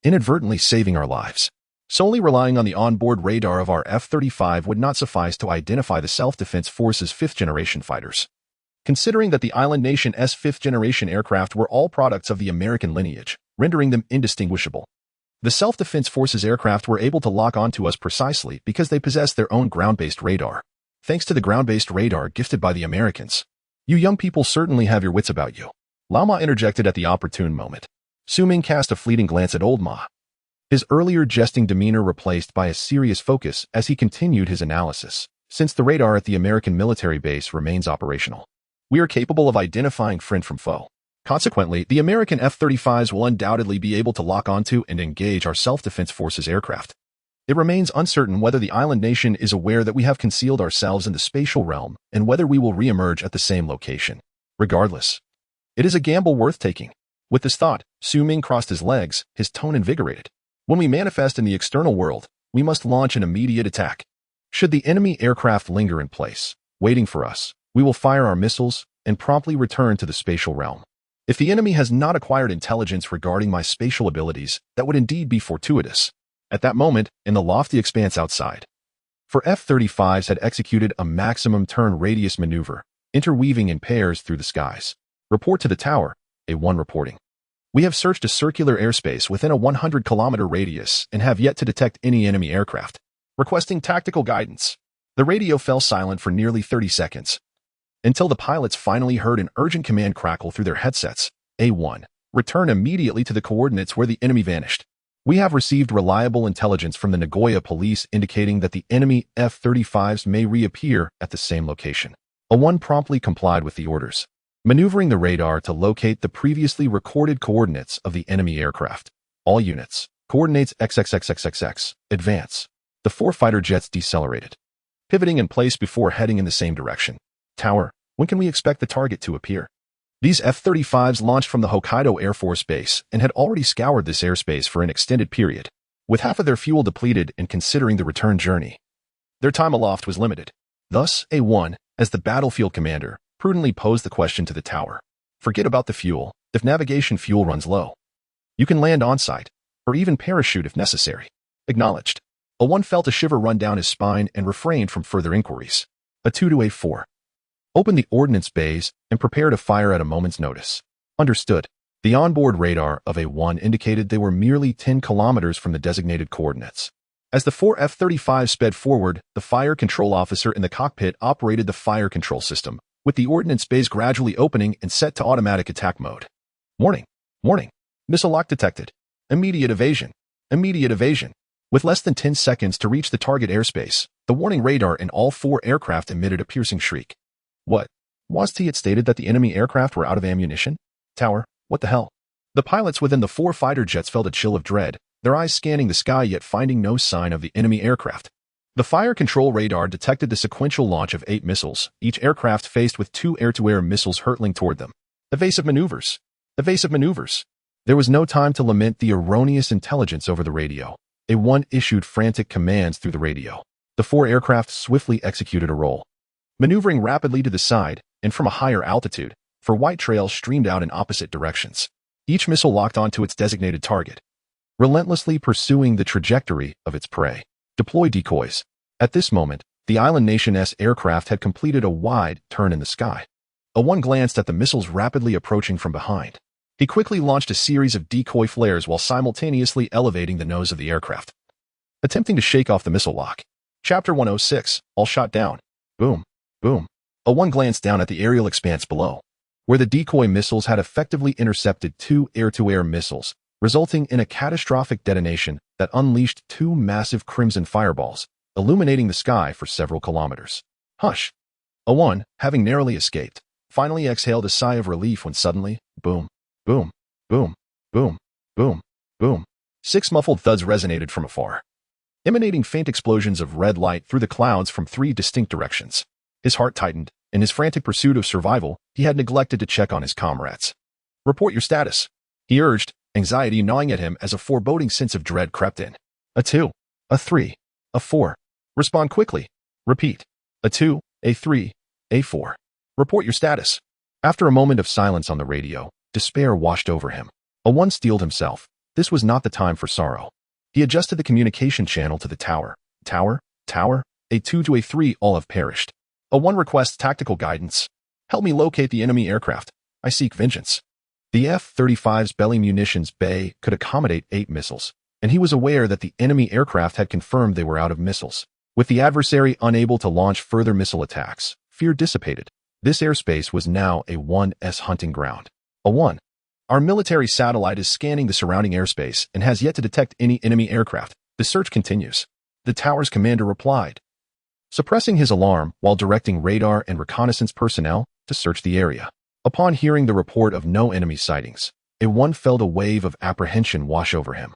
inadvertently saving our lives. Solely relying on the onboard radar of our F-35 would not suffice to identify the Self-Defense Force's 5th-generation fighters. Considering that the island nation's 5th-generation aircraft were all products of the American lineage, rendering them indistinguishable, the Self-Defense Force's aircraft were able to lock onto us precisely because they possessed their own ground-based radar. Thanks to the ground-based radar gifted by the Americans, you young people certainly have your wits about you. Lao Ma interjected at the opportune moment. Su Ming cast a fleeting glance at old Ma, his earlier jesting demeanor replaced by a serious focus as he continued his analysis. Since the radar at the American military base remains operational, we are capable of identifying friend from foe. Consequently, the American F-35s will undoubtedly be able to lock onto and engage our Self-Defense Forces aircraft. It remains uncertain whether the island nation is aware that we have concealed ourselves in the spatial realm and whether we will re-emerge at the same location. Regardless, it is a gamble worth taking. With this thought, Su Ming crossed his legs, his tone invigorated. When we manifest in the external world, we must launch an immediate attack. Should the enemy aircraft linger in place, waiting for us, we will fire our missiles and promptly return to the spatial realm. If the enemy has not acquired intelligence regarding my spatial abilities, that would indeed be fortuitous. At that moment, in the lofty expanse outside, for F-35s had executed a maximum turn radius maneuver, interweaving in pairs through the skies. Report to the tower, A1 reporting. We have searched a circular airspace within a 100-kilometer radius and have yet to detect any enemy aircraft. Requesting tactical guidance. The radio fell silent for nearly 30 seconds, until the pilots finally heard an urgent command crackle through their headsets. A1, return immediately to the coordinates where the enemy vanished. We have received reliable intelligence from the Nagoya police indicating that the enemy F-35s may reappear at the same location. A1 promptly complied with the orders, maneuvering the radar to locate the previously recorded coordinates of the enemy aircraft. All units, coordinates XXXXXX, advance. The 4 fighter jets decelerated, pivoting in place before heading in the same direction. Tower, when can we expect the target to appear? These F-35s launched from the Hokkaido Air Force Base and had already scoured this airspace for an extended period, with half of their fuel depleted and considering the return journey. Their time aloft was limited. Thus, A1, as the battlefield commander, prudently posed the question to the tower. Forget about the fuel. If navigation fuel runs low, you can land on-site, or even parachute if necessary. Acknowledged. A1 felt a shiver run down his spine and refrained from further inquiries. A2 to A4. Open the ordnance bays and prepare to fire at a moment's notice. Understood. The onboard radar of A1 indicated they were merely 10 kilometers from the designated coordinates. As the 4 F-35s sped forward, the fire control officer in the cockpit operated the fire control system, with the ordnance bays gradually opening and set to automatic attack mode. Warning. Warning. Missile lock detected. Immediate evasion. Immediate evasion. With less than 10 seconds to reach the target airspace, the warning radar in all 4 aircraft emitted a piercing shriek. What? Was it stated that the enemy aircraft were out of ammunition? Tower, what the hell? The pilots within the 4 fighter jets felt a chill of dread, their eyes scanning the sky yet finding no sign of the enemy aircraft. The fire control radar detected the sequential launch of 8 missiles, each aircraft faced with 2 air-to-air missiles hurtling toward them. Evasive maneuvers. Evasive maneuvers. There was no time to lament the erroneous intelligence over the radio. A1 issued frantic commands through the radio. The 4 aircraft swiftly executed a roll, maneuvering rapidly to the side and from a higher altitude, for white trails streamed out in opposite directions. Each missile locked onto its designated target, relentlessly pursuing the trajectory of its prey. Deploy decoys. At this moment, the island nation's aircraft had completed a wide turn in the sky. A1 glanced at the missiles rapidly approaching from behind. He quickly launched a series of decoy flares while simultaneously elevating the nose of the aircraft, attempting to shake off the missile lock. Chapter 106, all shot down. Boom. Boom. A1 glanced down at the aerial expanse below, where the decoy missiles had effectively intercepted 2 air-to-air missiles, resulting in a catastrophic detonation that unleashed 2 massive crimson fireballs, illuminating the sky for several kilometers. Hush. A1, having narrowly escaped, finally exhaled a sigh of relief when suddenly, boom, boom, boom, boom, boom, boom. 6 muffled thuds resonated from afar, emanating faint explosions of red light through the clouds from 3 distinct directions. His heart tightened. In his frantic pursuit of survival, he had neglected to check on his comrades. Report your status, he urged, anxiety gnawing at him as a foreboding sense of dread crept in. A2, A3, A4. Respond quickly. Repeat. A2, A3, A4. Report your status. After a moment of silence on the radio, despair washed over him. A1 steeled himself. This was not the time for sorrow. He adjusted the communication channel to the tower. Tower, tower, A2 to A3 all have perished. A1 requests tactical guidance. Help me locate the enemy aircraft. I seek vengeance. The F-35's belly munitions bay could accommodate 8 missiles, and he was aware that the enemy aircraft had confirmed they were out of missiles. With the adversary unable to launch further missile attacks, fear dissipated. This airspace was now A1's hunting ground. A1. Our military satellite is scanning the surrounding airspace and has yet to detect any enemy aircraft. The search continues. The tower's commander replied, suppressing his alarm while directing radar and reconnaissance personnel to search the area. Upon hearing the report of no enemy sightings, A1 felt a wave of apprehension wash over him,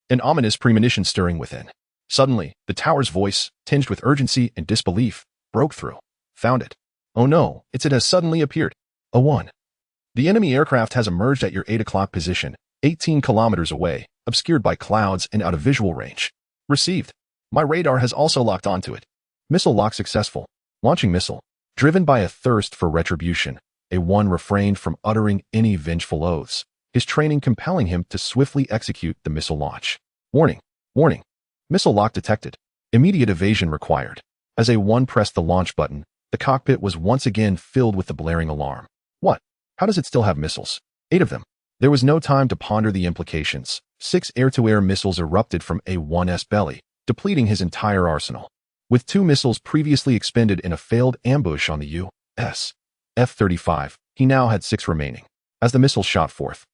an ominous premonition stirring within. Suddenly, the tower's voice, tinged with urgency and disbelief, broke through. Found it. Oh no, it has suddenly appeared. A1. The enemy aircraft has emerged at your 8 o'clock position, 18 kilometers away, obscured by clouds and out of visual range. Received. My radar has also locked onto it. Missile lock successful. Launching missile. Driven by a thirst for retribution, A1 refrained from uttering any vengeful oaths, his training compelling him to swiftly execute the missile launch. Warning. Warning. Missile lock detected. Immediate evasion required. As A1 pressed the launch button, the cockpit was once again filled with the blaring alarm. What? How does it still have missiles? 8 of them. There was no time to ponder the implications. 6 air-to-air missiles erupted from A1's belly, depleting his entire arsenal. With 2 missiles previously expended in a failed ambush on the U.S. F-35, he now had 6 remaining. As the missiles shot forth,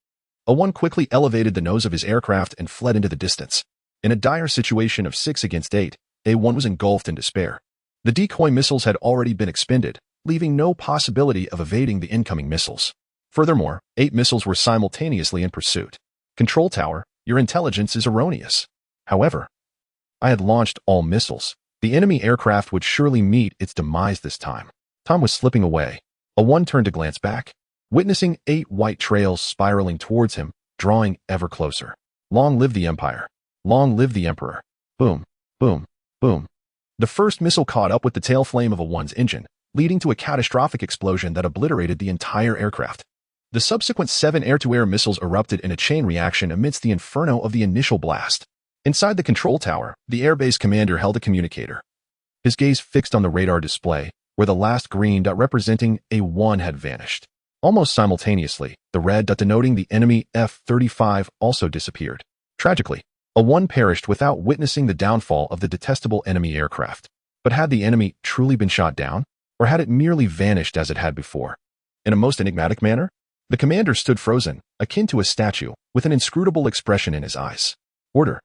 A1 quickly elevated the nose of his aircraft and fled into the distance. In a dire situation of 6 against 8, A1 was engulfed in despair. The decoy missiles had already been expended, leaving no possibility of evading the incoming missiles. Furthermore, 8 missiles were simultaneously in pursuit. Control tower, your intelligence is erroneous. However, I had launched all missiles. The enemy aircraft would surely meet its demise this time. Time was slipping away. A1 turned to glance back. witnessing 8 white trails spiraling towards him, drawing ever closer. Long live the Empire. Long live the Emperor. Boom, boom, boom. The first missile caught up with the tail flame of a one's engine, leading to a catastrophic explosion that obliterated the entire aircraft. The subsequent 7 air-to-air missiles erupted in a chain reaction amidst the inferno of the initial blast. Inside the control tower, the airbase commander held a communicator. His gaze fixed on the radar display, where the last green dot representing a 1 had vanished. Almost simultaneously, the red dot denoting the enemy F-35 also disappeared. Tragically, a 1 perished without witnessing the downfall of the detestable enemy aircraft. But had the enemy truly been shot down, or had it merely vanished as it had before? In a most enigmatic manner, the commander stood frozen, akin to a statue, with an inscrutable expression in his eyes. Order.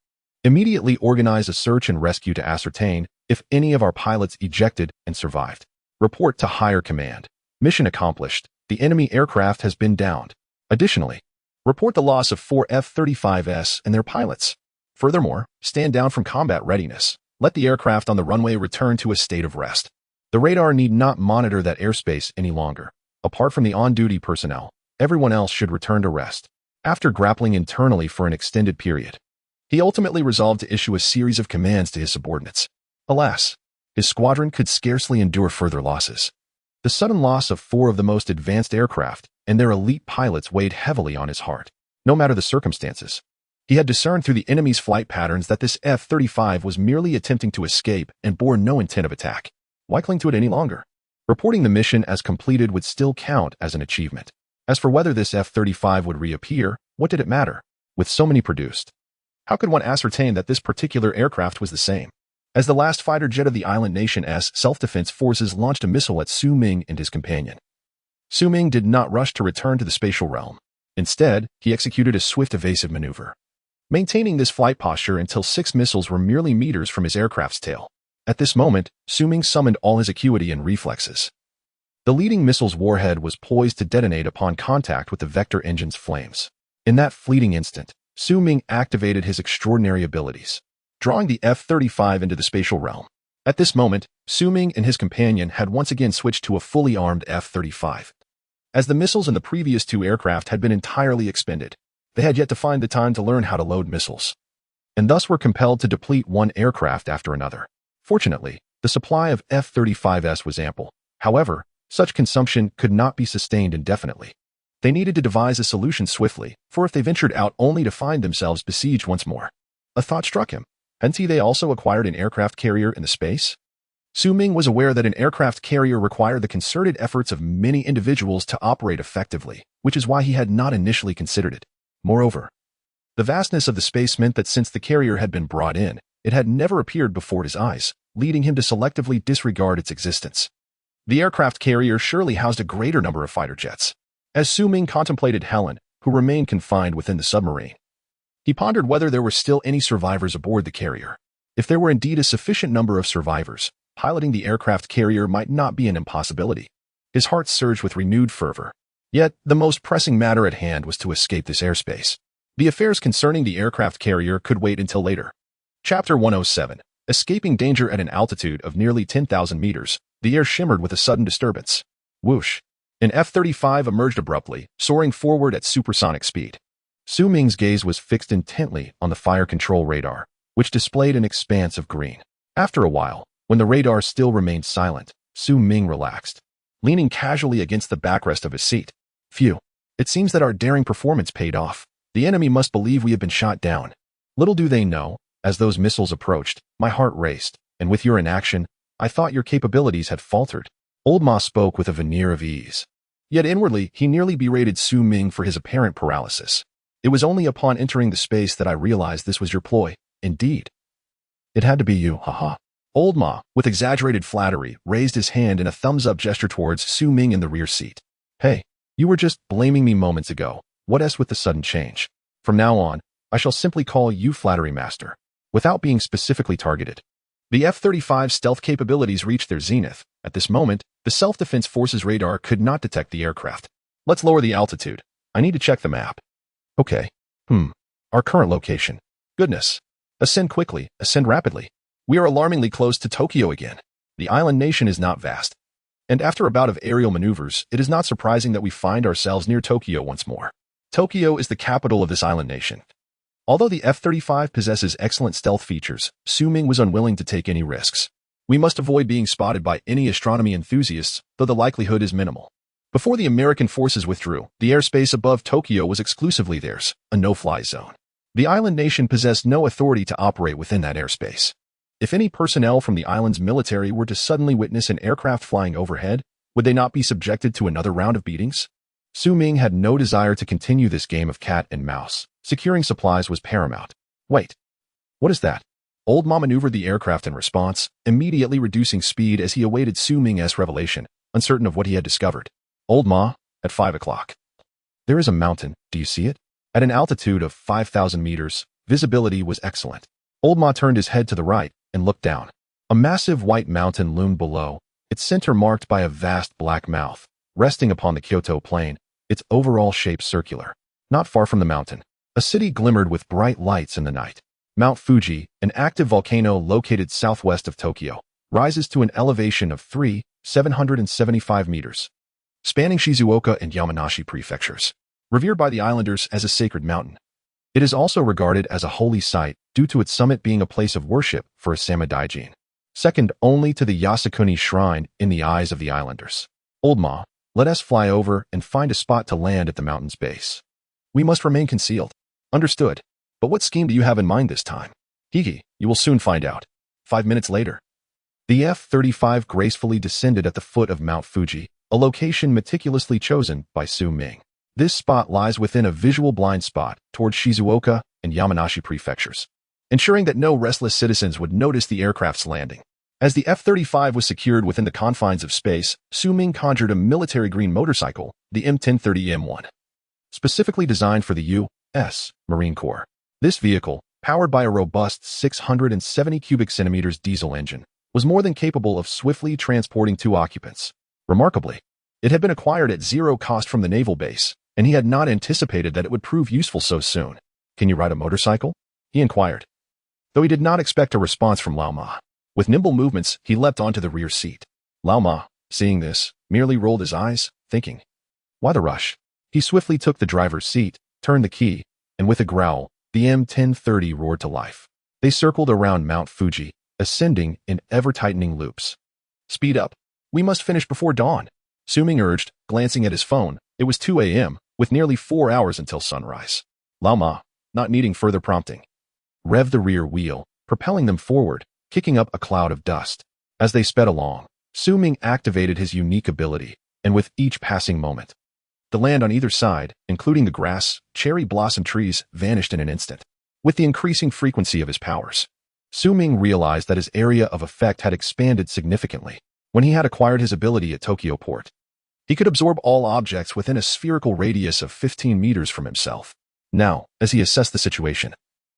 Immediately organize a search and rescue to ascertain if any of our pilots ejected and survived. Report to higher command. Mission accomplished. The enemy aircraft has been downed. Additionally, report the loss of 4 F-35s and their pilots. Furthermore, stand down from combat readiness. Let the aircraft on the runway return to a state of rest. The radar need not monitor that airspace any longer. Apart from the on-duty personnel, everyone else should return to rest. After grappling internally for an extended period, he ultimately resolved to issue a series of commands to his subordinates. Alas, his squadron could scarcely endure further losses. The sudden loss of 4 of the most advanced aircraft and their elite pilots weighed heavily on his heart. No matter the circumstances, he had discerned through the enemy's flight patterns that this F-35 was merely attempting to escape and bore no intent of attack. Why cling to it any longer? Reporting the mission as completed would still count as an achievement. As for whether this F-35 would reappear, what did it matter? With so many produced, how could one ascertain that this particular aircraft was the same? As the last fighter jet of the island nation's self-defense forces launched a missile at Ming and his companion. Ming did not rush to return to the spatial realm. Instead, he executed a swift evasive maneuver, maintaining this flight posture until 6 missiles were merely meters from his aircraft's tail. At this moment, Ming summoned all his acuity and reflexes. The leading missile's warhead was poised to detonate upon contact with the vector engine's flames. In that fleeting instant, Ming activated his extraordinary abilities, drawing the F-35 into the spatial realm. At this moment, Ming and his companion had once again switched to a fully armed F-35. As the missiles in the previous 2 aircraft had been entirely expended, they had yet to find the time to learn how to load missiles, and thus were compelled to deplete one aircraft after another. Fortunately, the supply of F-35s was ample. However, such consumption could not be sustained indefinitely. They needed to devise a solution swiftly, for if they ventured out only to find themselves besieged once more. A thought struck him. Hadn't they also acquired an aircraft carrier in the space? Ming was aware that an aircraft carrier required the concerted efforts of many individuals to operate effectively, which is why he had not initially considered it. Moreover, the vastness of the space meant that since the carrier had been brought in, it had never appeared before his eyes, leading him to selectively disregard its existence. The aircraft carrier surely housed a greater number of fighter jets. As Ming contemplated Helen, who remained confined within the submarine, he pondered whether there were still any survivors aboard the carrier. If there were indeed a sufficient number of survivors, piloting the aircraft carrier might not be an impossibility. His heart surged with renewed fervor. Yet, the most pressing matter at hand was to escape this airspace. The affairs concerning the aircraft carrier could wait until later. Chapter 107. Escaping danger at an altitude of nearly 10,000 meters, the air shimmered with a sudden disturbance. Whoosh! An F-35 emerged abruptly, soaring forward at supersonic speed. Ming's gaze was fixed intently on the fire control radar, which displayed an expanse of green. After a while, when the radar still remained silent, Ming relaxed, leaning casually against the backrest of his seat. Phew! It seems that our daring performance paid off. The enemy must believe we have been shot down. Little do they know, as those missiles approached, my heart raced, and with your inaction, I thought your capabilities had faltered. Old Ma spoke with a veneer of ease. Yet inwardly, he nearly berated Ming for his apparent paralysis. It was only upon entering the space that I realized this was your ploy. Indeed. It had to be you, haha. Old Ma, with exaggerated flattery, raised his hand in a thumbs-up gesture towards Ming in the rear seat. Hey, you were just blaming me moments ago. What else with the sudden change? From now on, I shall simply call you Flattery Master, without being specifically targeted. The F-35's stealth capabilities reached their zenith. At this moment, the self-defense forces radar could not detect the aircraft. Let's lower the altitude. I need to check the map. Okay. Our current location. Goodness. Ascend quickly, ascend rapidly. We are alarmingly close to Tokyo again. The island nation is not vast. And after a bout of aerial maneuvers, it is not surprising that we find ourselves near Tokyo once more. Tokyo is the capital of this island nation. Although the F-35 possesses excellent stealth features, Ming was unwilling to take any risks. We must avoid being spotted by any astronomy enthusiasts, though the likelihood is minimal. Before the American forces withdrew, the airspace above Tokyo was exclusively theirs, a no-fly zone. The island nation possessed no authority to operate within that airspace. If any personnel from the island's military were to suddenly witness an aircraft flying overhead, would they not be subjected to another round of beatings? Ming had no desire to continue this game of cat and mouse. Securing supplies was paramount. Wait. What is that? Old Ma maneuvered the aircraft in response, immediately reducing speed as he awaited Ming's revelation, uncertain of what he had discovered. Old Ma, at 5 o'clock. There is a mountain, do you see it? At an altitude of 5,000 meters, visibility was excellent. Old Ma turned his head to the right and looked down. A massive white mountain loomed below, its center marked by a vast black mouth, resting upon the Kyoto plain, its overall shape circular. Not far from the mountain, a city glimmered with bright lights in the night. Mount Fuji, an active volcano located southwest of Tokyo, rises to an elevation of 775 meters, spanning Shizuoka and Yamanashi prefectures. Revered by the islanders as a sacred mountain, it is also regarded as a holy site due to its summit being a place of worship for a Samadaijin, second only to the Yasukuni shrine in the eyes of the islanders. Old Ma, let us fly over and find a spot to land at the mountain's base. We must remain concealed. Understood. But what scheme do you have in mind this time? Hiki, you will soon find out. 5 minutes later, the F-35 gracefully descended at the foot of Mount Fuji, a location meticulously chosen by Ming. This spot lies within a visual blind spot towards Shizuoka and Yamanashi prefectures, ensuring that no restless citizens would notice the aircraft's landing. As the F-35 was secured within the confines of space, Ming conjured a military green motorcycle, the M1030M1, specifically designed for the U.S. Marine Corps. This vehicle, powered by a robust 670 cubic centimeters diesel engine, was more than capable of swiftly transporting 2 occupants. Remarkably, it had been acquired at zero cost from the naval base, and he had not anticipated that it would prove useful so soon. Can you ride a motorcycle? He inquired, though he did not expect a response from Lao Ma. With nimble movements, he leapt onto the rear seat. Lao Ma, seeing this, merely rolled his eyes, thinking, why the rush? He swiftly took the driver's seat, turned the key, and with a growl, the M1030 roared to life. They circled around Mount Fuji, ascending in ever-tightening loops. Speed up. We must finish before dawn, Ming urged, glancing at his phone. It was 2 a.m., with nearly 4 hours until sunrise. Lao Ma, not needing further prompting, revved the rear wheel, propelling them forward, kicking up a cloud of dust. As they sped along, Ming activated his unique ability, and with each passing moment, the land on either side, including the grass, cherry blossom trees, vanished in an instant. With the increasing frequency of his powers, Ming realized that his area of effect had expanded significantly. When he had acquired his ability at Tokyo Port, he could absorb all objects within a spherical radius of 15 meters from himself. Now, as he assessed the situation,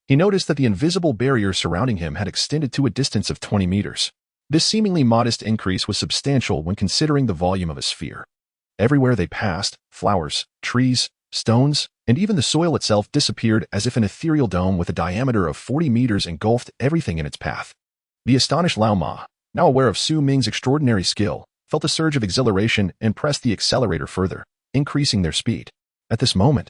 he noticed that the invisible barrier surrounding him had extended to a distance of 20 meters. This seemingly modest increase was substantial when considering the volume of a sphere. Everywhere they passed, flowers, trees, stones, and even the soil itself disappeared as if an ethereal dome with a diameter of 40 meters engulfed everything in its path. The astonished Lao Ma, now aware of Ming's extraordinary skill, felt a surge of exhilaration and pressed the accelerator further, increasing their speed. At this moment,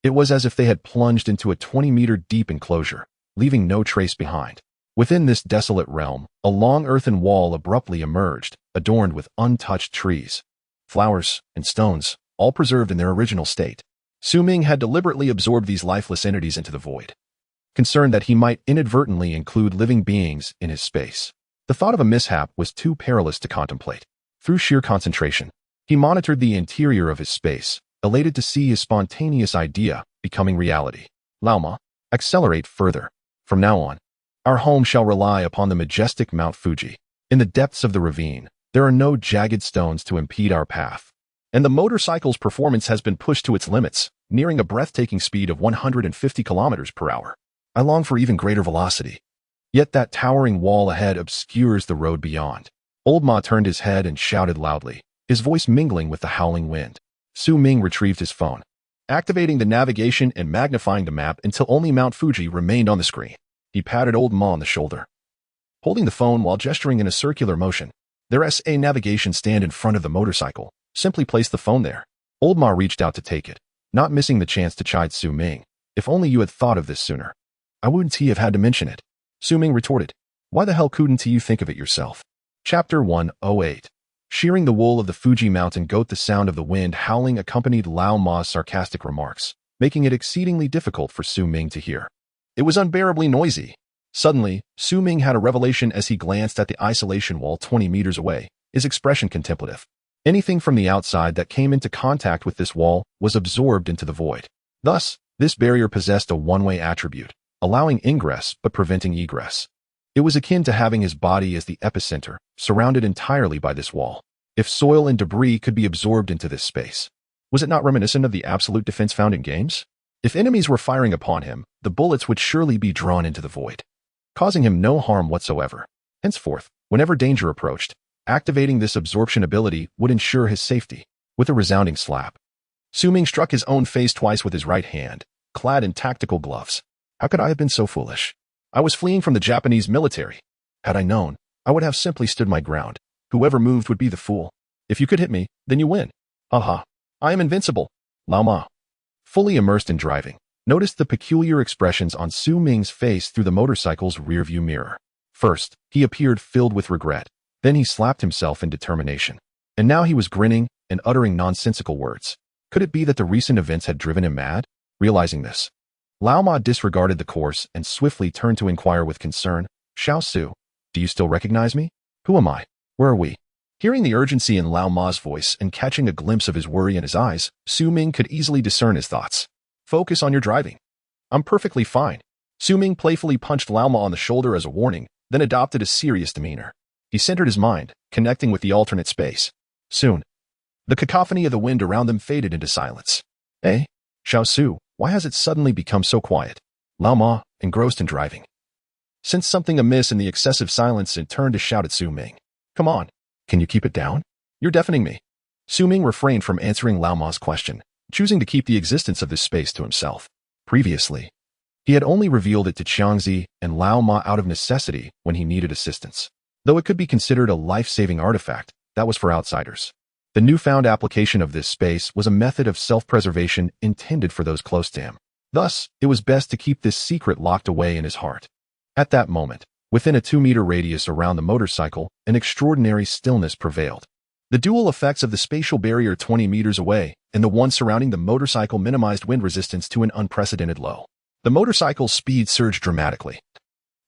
it was as if they had plunged into a 20-meter deep enclosure, leaving no trace behind. Within this desolate realm, a long earthen wall abruptly emerged, adorned with untouched trees, flowers, and stones, all preserved in their original state. Ming had deliberately absorbed these lifeless entities into the void, concerned that he might inadvertently include living beings in his space. The thought of a mishap was too perilous to contemplate. Through sheer concentration, he monitored the interior of his space, elated to see his spontaneous idea becoming reality. Lao Ma, accelerate further. From now on, our home shall rely upon the majestic Mount Fuji. In the depths of the ravine, there are no jagged stones to impede our path, and the motorcycle's performance has been pushed to its limits, nearing a breathtaking speed of 150 kilometers per hour. I long for even greater velocity. Yet that towering wall ahead obscures the road beyond. Old Ma turned his head and shouted loudly, his voice mingling with the howling wind. Ming retrieved his phone, activating the navigation and magnifying the map until only Mount Fuji remained on the screen. He patted Old Ma on the shoulder, holding the phone while gesturing in a circular motion. There's a navigation stand in front of the motorcycle. Simply place the phone there. Old Ma reached out to take it, not missing the chance to chide Su Ming. If only you had thought of this sooner. I wouldn't have had to mention it. Su Ming retorted. Why the hell couldn't you think of it yourself? Chapter 108. Shearing the wool of the Fuji mountain goat. The sound of the wind howling accompanied Lao Ma's sarcastic remarks, making it exceedingly difficult for Su Ming to hear. It was unbearably noisy. Suddenly, Su Ming had a revelation as he glanced at the isolation wall 20 meters away, his expression contemplative. Anything from the outside that came into contact with this wall was absorbed into the void. Thus, this barrier possessed a one-way attribute, allowing ingress but preventing egress. It was akin to having his body as the epicenter, surrounded entirely by this wall. If soil and debris could be absorbed into this space, was it not reminiscent of the absolute defense found in games? If enemies were firing upon him, the bullets would surely be drawn into the void, causing him no harm whatsoever. Henceforth, whenever danger approached, activating this absorption ability would ensure his safety. With a resounding slap, Su Ming struck his own face twice with his right hand, clad in tactical gloves. How could I have been so foolish? I was fleeing from the Japanese military. Had I known, I would have simply stood my ground. Whoever moved would be the fool. If you could hit me, then you win. Haha. I am invincible. Lao Ma. Fully immersed in driving, noticed the peculiar expressions on Su Ming's face through the motorcycle's rearview mirror. First, he appeared filled with regret. Then he slapped himself in determination. And now he was grinning and uttering nonsensical words. Could it be that the recent events had driven him mad? Realizing this, Lao Ma disregarded the course and swiftly turned to inquire with concern, Xiao Su, do you still recognize me? Who am I? Where are we? Hearing the urgency in Lao Ma's voice and catching a glimpse of his worry in his eyes, Su Ming could easily discern his thoughts. Focus on your driving. I'm perfectly fine. Su Ming playfully punched Lao Ma on the shoulder as a warning, then adopted a serious demeanor. He centered his mind, connecting with the alternate space. Soon, the cacophony of the wind around them faded into silence. Eh? Xiao Su, why has it suddenly become so quiet? Lao Ma, engrossed in driving, sensed something amiss in the excessive silence and turned to shout at Su Ming. Come on, can you keep it down? You're deafening me. Su Ming refrained from answering Lao Ma's question, choosing to keep the existence of this space to himself. Previously, he had only revealed it to Qiangzi and Lao Ma out of necessity when he needed assistance. Though it could be considered a life-saving artifact, that was for outsiders. The newfound application of this space was a method of self-preservation intended for those close to him. Thus, it was best to keep this secret locked away in his heart. At that moment, within a 2-meter radius around the motorcycle, an extraordinary stillness prevailed. The dual effects of the spatial barrier 20 meters away and the one surrounding the motorcycle minimized wind resistance to an unprecedented low. The motorcycle's speed surged dramatically,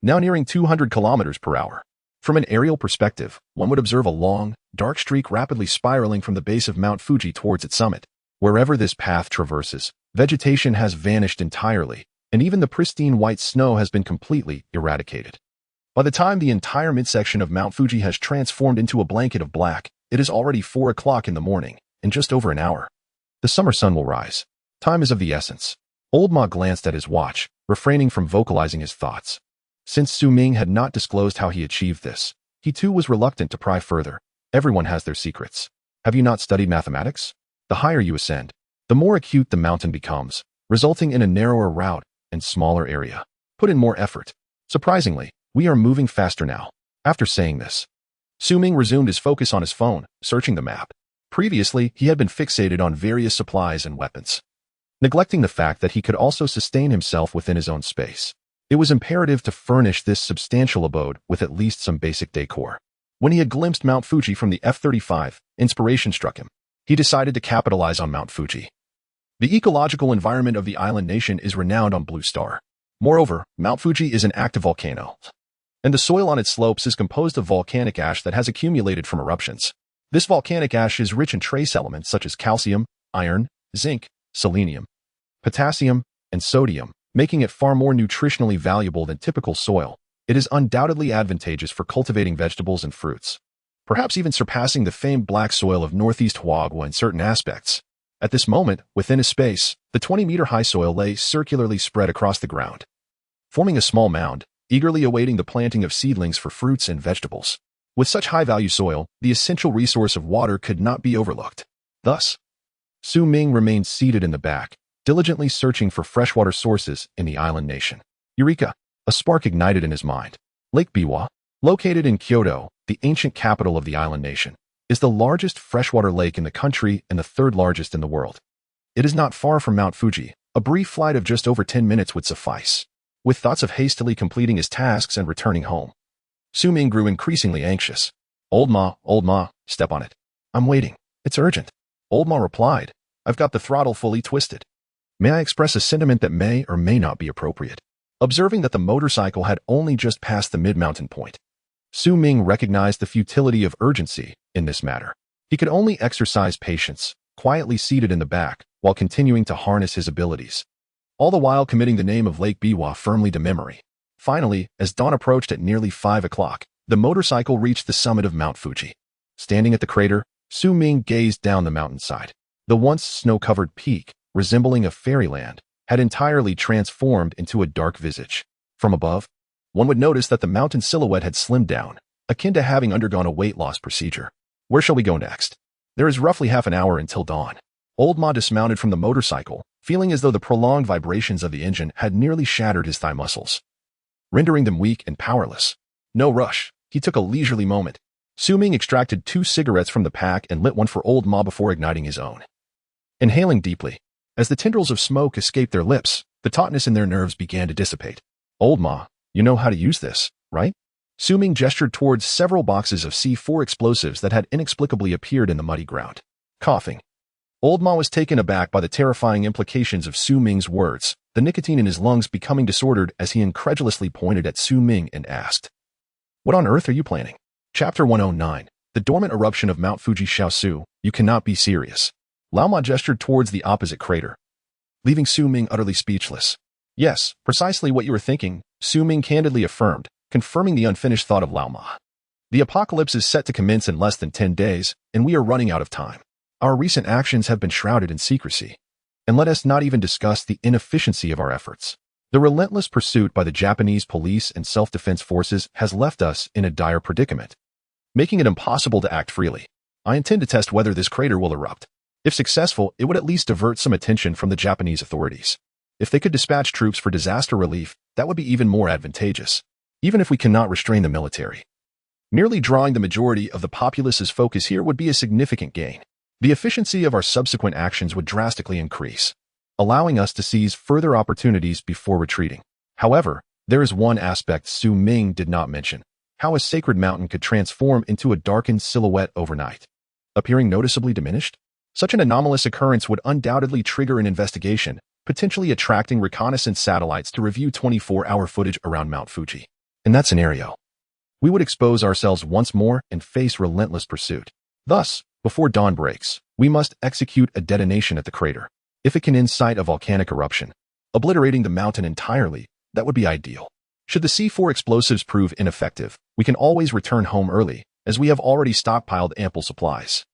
now nearing 200 kilometers per hour. From an aerial perspective, one would observe a long, dark streak rapidly spiraling from the base of Mount Fuji towards its summit. Wherever this path traverses, vegetation has vanished entirely, and even the pristine white snow has been completely eradicated. By the time the entire midsection of Mount Fuji has transformed into a blanket of black, it is already 4 o'clock in the morning, in just over an hour. The summer sun will rise. Time is of the essence. Old Ma glanced at his watch, refraining from vocalizing his thoughts. Since Su Ming had not disclosed how he achieved this, he too was reluctant to pry further. Everyone has their secrets. Have you not studied mathematics? The higher you ascend, the more acute the mountain becomes, resulting in a narrower route and smaller area. Put in more effort. Surprisingly, we are moving faster now. After saying this, Su Ming resumed his focus on his phone, searching the map. Previously, he had been fixated on various supplies and weapons, neglecting the fact that he could also sustain himself within his own space. It was imperative to furnish this substantial abode with at least some basic decor. When he had glimpsed Mount Fuji from the F-35, inspiration struck him. He decided to capitalize on Mount Fuji. The ecological environment of the island nation is renowned on Blue Star. Moreover, Mount Fuji is an active volcano, and the soil on its slopes is composed of volcanic ash that has accumulated from eruptions. This volcanic ash is rich in trace elements such as calcium, iron, zinc, selenium, potassium, and sodium, making it far more nutritionally valuable than typical soil. It is undoubtedly advantageous for cultivating vegetables and fruits, perhaps even surpassing the famed black soil of northeast Huagua in certain aspects. At this moment, within a space, the 20-meter-high soil lay circularly spread across the ground, forming a small mound, eagerly awaiting the planting of seedlings for fruits and vegetables. With such high-value soil, the essential resource of water could not be overlooked. Thus, Su Ming remained seated in the back, diligently searching for freshwater sources in the island nation. Eureka! A spark ignited in his mind. Lake Biwa. Located in Kyoto, the ancient capital of the island nation, is the largest freshwater lake in the country and the third largest in the world. It is not far from Mount Fuji. A brief flight of just over 10 minutes would suffice. With thoughts of hastily completing his tasks and returning home, Ming grew increasingly anxious. Old Ma, step on it. I'm waiting. It's urgent. Old Ma replied, I've got the throttle fully twisted. May I express a sentiment that may or may not be appropriate? Observing that the motorcycle had only just passed the mid-mountain point, Ming recognized the futility of urgency in this matter. He could only exercise patience, quietly seated in the back, while continuing to harness his abilities, all the while committing the name of Lake Biwa firmly to memory. Finally, as dawn approached at nearly 5 o'clock, the motorcycle reached the summit of Mount Fuji. Standing at the crater, Ming gazed down the mountainside. The once snow-covered peak, resembling a fairyland, had entirely transformed into a dark visage. From above, one would notice that the mountain silhouette had slimmed down, akin to having undergone a weight loss procedure. Where shall we go next? There is roughly half an hour until dawn. Old Ma dismounted from the motorcycle, feeling as though the prolonged vibrations of the engine had nearly shattered his thigh muscles, rendering them weak and powerless. No rush. He took a leisurely moment. Ming extracted 2 cigarettes from the pack and lit one for Old Ma before igniting his own. Inhaling deeply, as the tendrils of smoke escaped their lips, the tautness in their nerves began to dissipate. Old Ma, you know how to use this, right? Ming gestured towards several boxes of C4 explosives that had inexplicably appeared in the muddy ground. Coughing, Old Ma was taken aback by the terrifying implications of Ming's words, the nicotine in his lungs becoming disordered as he incredulously pointed at Ming and asked, What on earth are you planning? Chapter 109, The Dormant Eruption of Mount Fuji Shaosu, You Cannot Be Serious. Lao Ma gestured towards the opposite crater, leaving Ming utterly speechless. Yes, precisely what you were thinking, Ming candidly affirmed, confirming the unfinished thought of Lao Ma. The apocalypse is set to commence in less than 10 days, and we are running out of time. Our recent actions have been shrouded in secrecy. And let us not even discuss the inefficiency of our efforts. The relentless pursuit by the Japanese police and self-defense forces has left us in a dire predicament, making it impossible to act freely. I intend to test whether this crater will erupt. If successful, it would at least divert some attention from the Japanese authorities. If they could dispatch troops for disaster relief, that would be even more advantageous, even if we cannot restrain the military. Merely drawing the majority of the populace's focus here would be a significant gain. The efficiency of our subsequent actions would drastically increase, allowing us to seize further opportunities before retreating. However, there is one aspect Ming did not mention: how a sacred mountain could transform into a darkened silhouette overnight, appearing noticeably diminished. Such an anomalous occurrence would undoubtedly trigger an investigation, potentially attracting reconnaissance satellites to review 24-hour footage around Mount Fuji. In that scenario, we would expose ourselves once more and face relentless pursuit. Thus, before dawn breaks, we must execute a detonation at the crater. If it can incite a volcanic eruption, obliterating the mountain entirely, that would be ideal. Should the C4 explosives prove ineffective, we can always return home early, as we have already stockpiled ample supplies.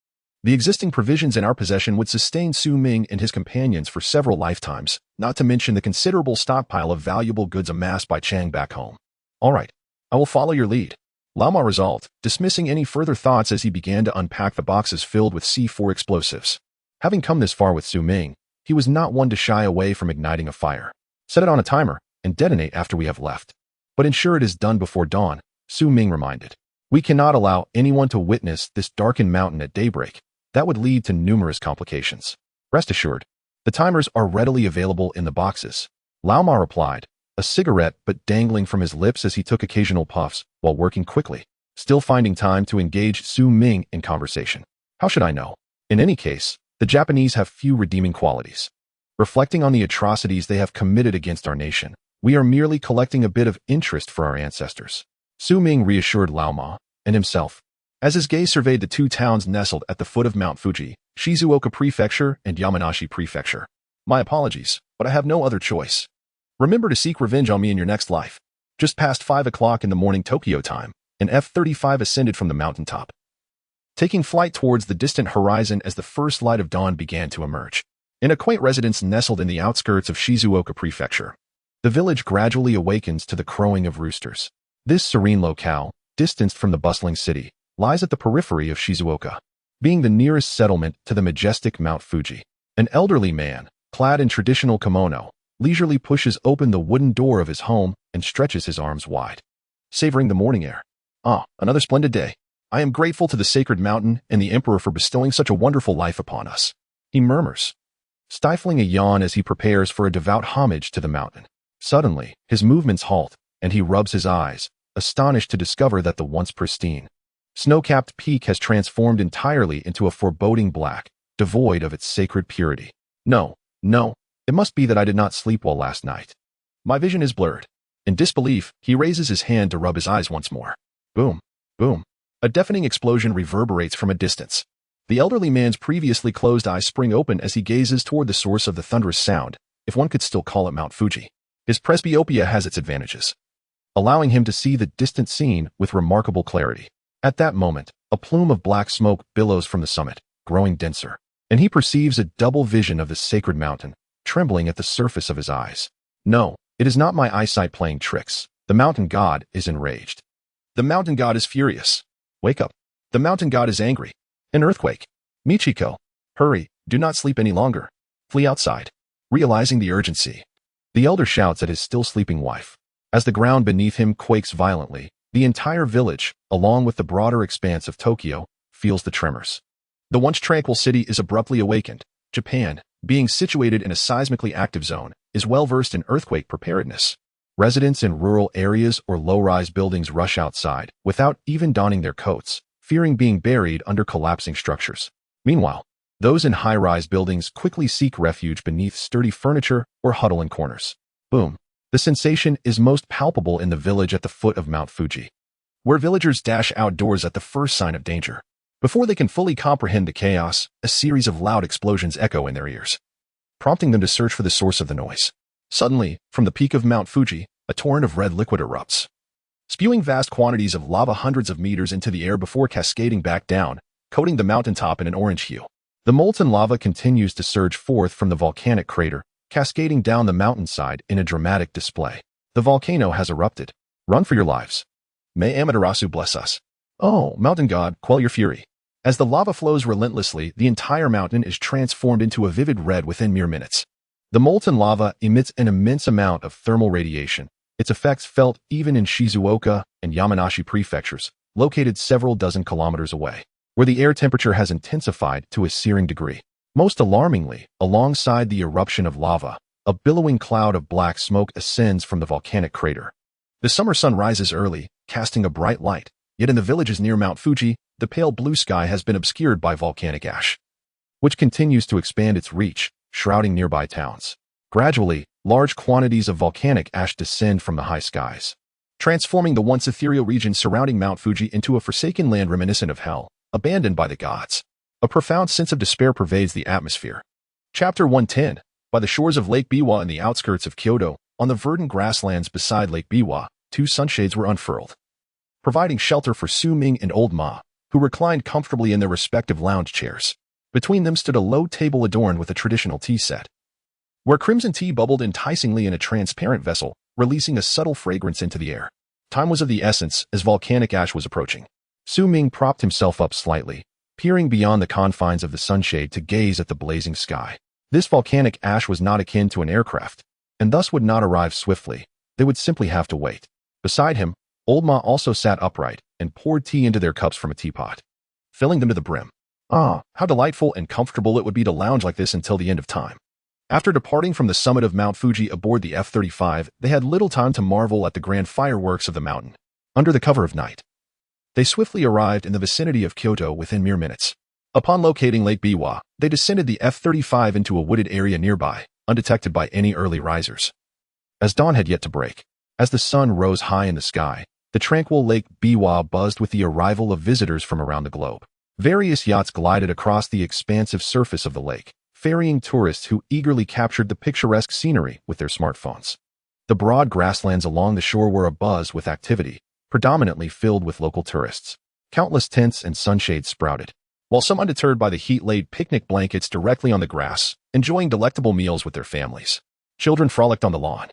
The existing provisions in our possession would sustain Ming and his companions for several lifetimes, not to mention the considerable stockpile of valuable goods amassed by Chang back home. All right, I will follow your lead. Lao Ma resolved, dismissing any further thoughts as he began to unpack the boxes filled with C4 explosives. Having come this far with Ming, he was not one to shy away from igniting a fire. Set it on a timer and detonate after we have left. But ensure it is done before dawn, Ming reminded. We cannot allow anyone to witness this darkened mountain at daybreak. That would lead to numerous complications. Rest assured, the timers are readily available in the boxes. Lao Ma replied, a cigarette but dangling from his lips as he took occasional puffs, while working quickly, still finding time to engage Ming in conversation. How should I know? In any case, the Japanese have few redeeming qualities. Reflecting on the atrocities they have committed against our nation, we are merely collecting a bit of interest for our ancestors. Ming reassured Lao Ma and himself, as his gaze surveyed the 2 towns nestled at the foot of Mount Fuji, Shizuoka Prefecture and Yamanashi Prefecture. My apologies, but I have no other choice. Remember to seek revenge on me in your next life. Just past 5 o'clock in the morning Tokyo time, an F-35 ascended from the mountaintop, taking flight towards the distant horizon as the first light of dawn began to emerge. In a quaint residence nestled in the outskirts of Shizuoka Prefecture, the village gradually awakens to the crowing of roosters. This serene locale, distanced from the bustling city, lies at the periphery of Shizuoka, being the nearest settlement to the majestic Mount Fuji. An elderly man, clad in traditional kimono, leisurely pushes open the wooden door of his home and stretches his arms wide, savoring the morning air. Ah, another splendid day. I am grateful to the sacred mountain and the emperor for bestowing such a wonderful life upon us. He murmurs, stifling a yawn as he prepares for a devout homage to the mountain. Suddenly, his movements halt, and he rubs his eyes, astonished to discover that the once pristine, snow-capped peak has transformed entirely into a foreboding black, devoid of its sacred purity. No, it must be that I did not sleep well last night. My vision is blurred. In disbelief, he raises his hand to rub his eyes once more. Boom, boom. A deafening explosion reverberates from a distance. The elderly man's previously closed eyes spring open as he gazes toward the source of the thunderous sound, if one could still call it Mount Fuji. His presbyopia has its advantages, allowing him to see the distant scene with remarkable clarity. At that moment, a plume of black smoke billows from the summit, growing denser, and he perceives a double vision of the sacred mountain, trembling at the surface of his eyes. No, it is not my eyesight playing tricks. The mountain god is enraged. The mountain god is furious. Wake up. The mountain god is angry. An earthquake. Michiko, hurry, do not sleep any longer. Flee outside. Realizing the urgency, the elder shouts at his still sleeping wife. As the ground beneath him quakes violently, the entire village, along with the broader expanse of Tokyo, feels the tremors. The once tranquil city is abruptly awakened. Japan, being situated in a seismically active zone, is well versed in earthquake preparedness. Residents in rural areas or low-rise buildings rush outside without even donning their coats, fearing being buried under collapsing structures. Meanwhile, those in high-rise buildings quickly seek refuge beneath sturdy furniture or huddle in corners. Boom. The sensation is most palpable in the village at the foot of Mount Fuji, where villagers dash outdoors at the first sign of danger. Before they can fully comprehend the chaos, a series of loud explosions echo in their ears, prompting them to search for the source of the noise. Suddenly, from the peak of Mount Fuji, a torrent of red liquid erupts, spewing vast quantities of lava hundreds of meters into the air before cascading back down, coating the mountaintop in an orange hue. The molten lava continues to surge forth from the volcanic crater, cascading down the mountainside in a dramatic display. The volcano has erupted. Run for your lives. May Amaterasu bless us. Oh, mountain god, quell your fury. As the lava flows relentlessly, the entire mountain is transformed into a vivid red within mere minutes. The molten lava emits an immense amount of thermal radiation, its effects felt even in Shizuoka and Yamanashi prefectures, located several dozen kilometers away, where the air temperature has intensified to a searing degree. Most alarmingly, alongside the eruption of lava, a billowing cloud of black smoke ascends from the volcanic crater. The summer sun rises early, casting a bright light, yet in the villages near Mount Fuji, the pale blue sky has been obscured by volcanic ash, which continues to expand its reach, shrouding nearby towns. Gradually, large quantities of volcanic ash descend from the high skies, transforming the once ethereal region surrounding Mount Fuji into a forsaken land reminiscent of hell, abandoned by the gods. A profound sense of despair pervades the atmosphere. Chapter 110. By the shores of Lake Biwa in the outskirts of Kyoto, on the verdant grasslands beside Lake Biwa, two sunshades were unfurled, providing shelter for Su Ming and Old Ma, who reclined comfortably in their respective lounge chairs. Between them stood a low table adorned with a traditional tea set, where crimson tea bubbled enticingly in a transparent vessel, releasing a subtle fragrance into the air. Time was of the essence as volcanic ash was approaching. Su Ming propped himself up slightly, peering beyond the confines of the sunshade to gaze at the blazing sky. This volcanic ash was not akin to an aircraft, and thus would not arrive swiftly. They would simply have to wait. Beside him, Old Ma also sat upright and poured tea into their cups from a teapot, filling them to the brim. Ah, how delightful and comfortable it would be to lounge like this until the end of time. After departing from the summit of Mount Fuji aboard the F-35, they had little time to marvel at the grand fireworks of the mountain. Under the cover of night, they swiftly arrived in the vicinity of Kyoto within mere minutes. Upon locating Lake Biwa, they descended the F-35 into a wooded area nearby, undetected by any early risers. As dawn had yet to break, as the sun rose high in the sky, the tranquil Lake Biwa buzzed with the arrival of visitors from around the globe. Various yachts glided across the expansive surface of the lake, ferrying tourists who eagerly captured the picturesque scenery with their smartphones. The broad grasslands along the shore were abuzz with activity, predominantly filled with local tourists. Countless tents and sunshades sprouted, while some undeterred by the heat laid picnic blankets directly on the grass, enjoying delectable meals with their families. Children frolicked on the lawn,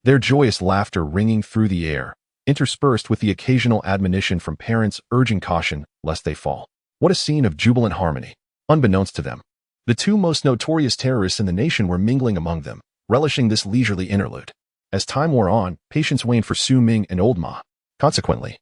their joyous laughter ringing through the air, interspersed with the occasional admonition from parents urging caution lest they fall. What a scene of jubilant harmony. Unbeknownst to them, the two most notorious terrorists in the nation were mingling among them, relishing this leisurely interlude. As time wore on, patience waned for Su Ming and Old Ma. Consequently,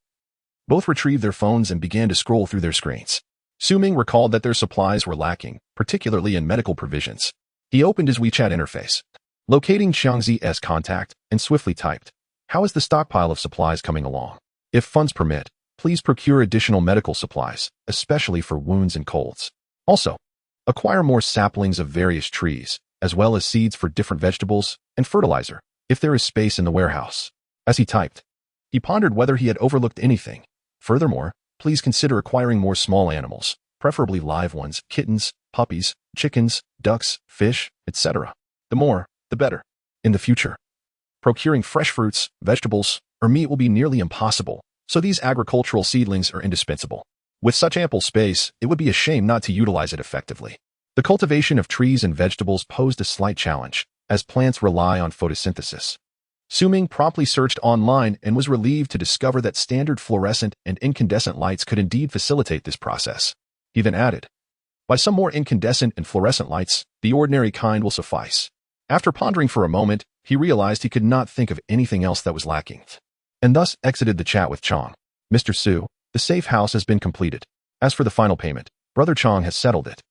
Both retrieved their phones and began to scroll through their screens. Su Ming recalled that their supplies were lacking, particularly in medical provisions. He opened his WeChat interface, locating Xiangzi's contact, and swiftly typed, "How is the stockpile of supplies coming along? If funds permit, please procure additional medical supplies, especially for wounds and colds. Also, acquire more saplings of various trees, as well as seeds for different vegetables, and fertilizer, if there is space in the warehouse." As he typed, he pondered whether he had overlooked anything. Furthermore, please consider acquiring more small animals, preferably live ones, kittens, puppies, chickens, ducks, fish, etc. The more, the better. In the future, procuring fresh fruits, vegetables, or meat will be nearly impossible, so these agricultural seedlings are indispensable. With such ample space, it would be a shame not to utilize it effectively. The cultivation of trees and vegetables posed a slight challenge, as plants rely on photosynthesis. Su Ming promptly searched online and was relieved to discover that standard fluorescent and incandescent lights could indeed facilitate this process. He then added, "Buy some more incandescent and fluorescent lights, the ordinary kind will suffice." After pondering for a moment, he realized he could not think of anything else that was lacking, and thus exited the chat with Chong. "Mr. Su, the safe house has been completed. As for the final payment, Brother Chong has settled it.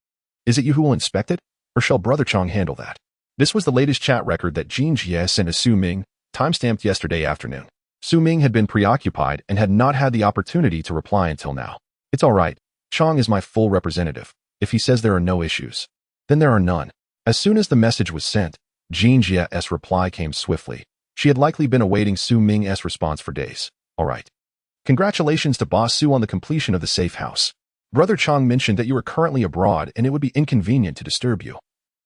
Is it you who will inspect it, or shall Brother Chong handle that?" This was the latest chat record that Jin Jie sent to Su Ming, timestamped yesterday afternoon. Su Ming had been preoccupied and had not had the opportunity to reply until now. "It's all right. Chong is my full representative. If he says there are no issues, then there are none." As soon as the message was sent, Jin Jie's reply came swiftly. She had likely been awaiting Su Ming's response for days. "All right. Congratulations to Boss Su on the completion of the safe house. Brother Chong mentioned that you are currently abroad and it would be inconvenient to disturb you,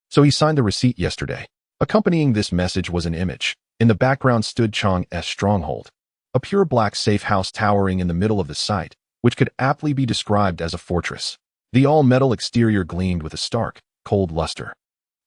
so he signed the receipt yesterday." Accompanying this message was an image. In the background stood Chong's stronghold, a pure black safe house towering in the middle of the site, which could aptly be described as a fortress. The all-metal exterior gleamed with a stark, cold luster,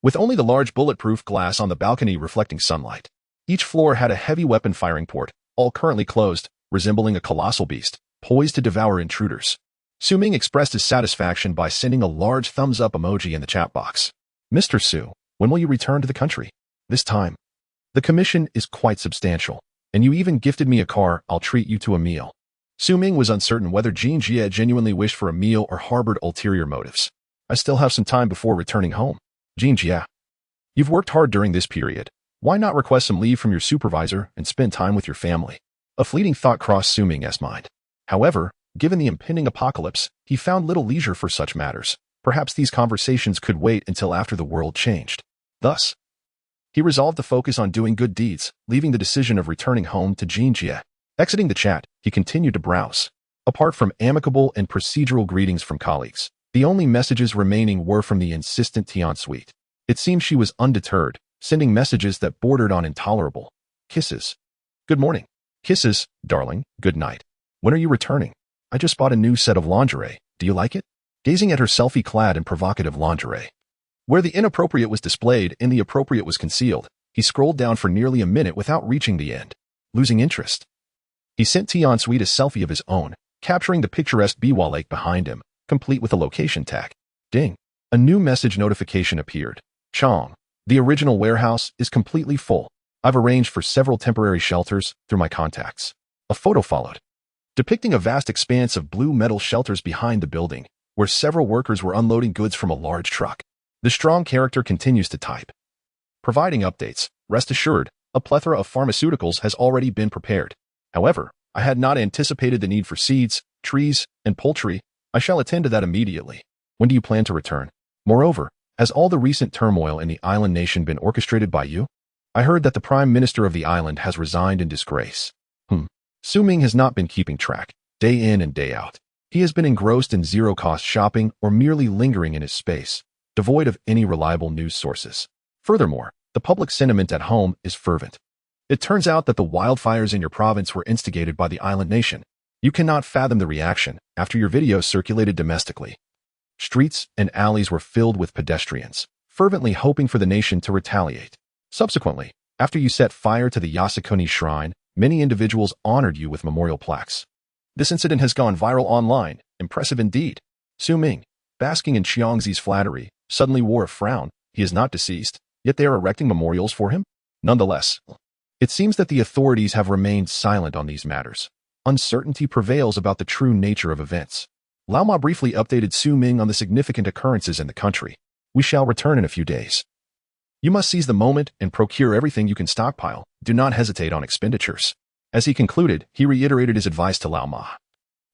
with only the large bulletproof glass on the balcony reflecting sunlight. Each floor had a heavy weapon firing port, all currently closed, resembling a colossal beast, poised to devour intruders. Su Ming expressed his satisfaction by sending a large thumbs-up emoji in the chat box. "Mr. Su, when will you return to the country? This time, the commission is quite substantial, and you even gifted me a car. I'll treat you to a meal." Su Ming was uncertain whether Jin Jie genuinely wished for a meal or harbored ulterior motives. "I still have some time before returning home. Jin Jie, you've worked hard during this period. Why not request some leave from your supervisor and spend time with your family?" A fleeting thought crossed Su Ming's mind. However, given the impending apocalypse, he found little leisure for such matters. Perhaps these conversations could wait until after the world changed. Thus, he resolved to focus on doing good deeds, leaving the decision of returning home to Jin Jie. Exiting the chat, he continued to browse. Apart from amicable and procedural greetings from colleagues, the only messages remaining were from the insistent Tian Suite. It seemed she was undeterred, sending messages that bordered on intolerable. "Kisses. Good morning. Kisses, darling. Good night. When are you returning? I just bought a new set of lingerie. Do you like it?" Gazing at her selfie-clad and provocative lingerie, where the inappropriate was displayed and the appropriate was concealed, he scrolled down for nearly a minute without reaching the end. Losing interest, he sent Tian Suite a selfie of his own, capturing the picturesque Biwa Lake behind him, complete with a location tag. Ding! A new message notification appeared. "Chong, the original warehouse is completely full. I've arranged for several temporary shelters through my contacts." A photo followed, depicting a vast expanse of blue metal shelters behind the building, where several workers were unloading goods from a large truck. The strong character continues to type, providing updates. "Rest assured, a plethora of pharmaceuticals has already been prepared. However, I had not anticipated the need for seeds, trees, and poultry. I shall attend to that immediately." When do you plan to return? Moreover, has all the recent turmoil in the island nation been orchestrated by you? I heard that the Prime Minister of the island has resigned in disgrace. Su Ming has not been keeping track, day in and day out. He has been engrossed in zero-cost shopping or merely lingering in his space, devoid of any reliable news sources. Furthermore, the public sentiment at home is fervent. It turns out that the wildfires in your province were instigated by the island nation. You cannot fathom the reaction after your videos circulated domestically. Streets and alleys were filled with pedestrians, fervently hoping for the nation to retaliate. Subsequently, after you set fire to the Yasukuni shrine, many individuals honored you with memorial plaques. This incident has gone viral online. Impressive indeed. Su Ming, basking in Xiangzi's flattery, suddenly wore a frown. He is not deceased, yet they are erecting memorials for him? Nonetheless, it seems that the authorities have remained silent on these matters. uncertainty prevails about the true nature of events. Lao Ma briefly updated Su Ming on the significant occurrences in the country. We shall return in a few days. You must seize the moment and procure everything you can stockpile. Do not hesitate on expenditures. As he concluded, he reiterated his advice to Lao Ma,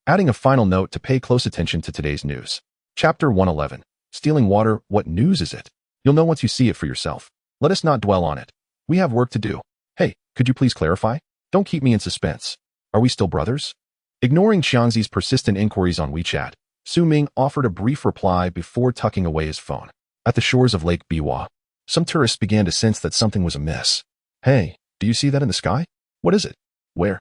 adding a final note to pay close attention to today's news. Chapter 111. Stealing water, what news is it? You'll know once you see it for yourself. Let us not dwell on it. We have work to do. Hey, could you please clarify? Don't keep me in suspense. Are we still brothers? Ignoring Xiangzi's persistent inquiries on WeChat, Su Ming offered a brief reply before tucking away his phone. At the shores of Lake Biwa, some tourists began to sense that something was amiss. Hey, do you see that in the sky? What is it? Where?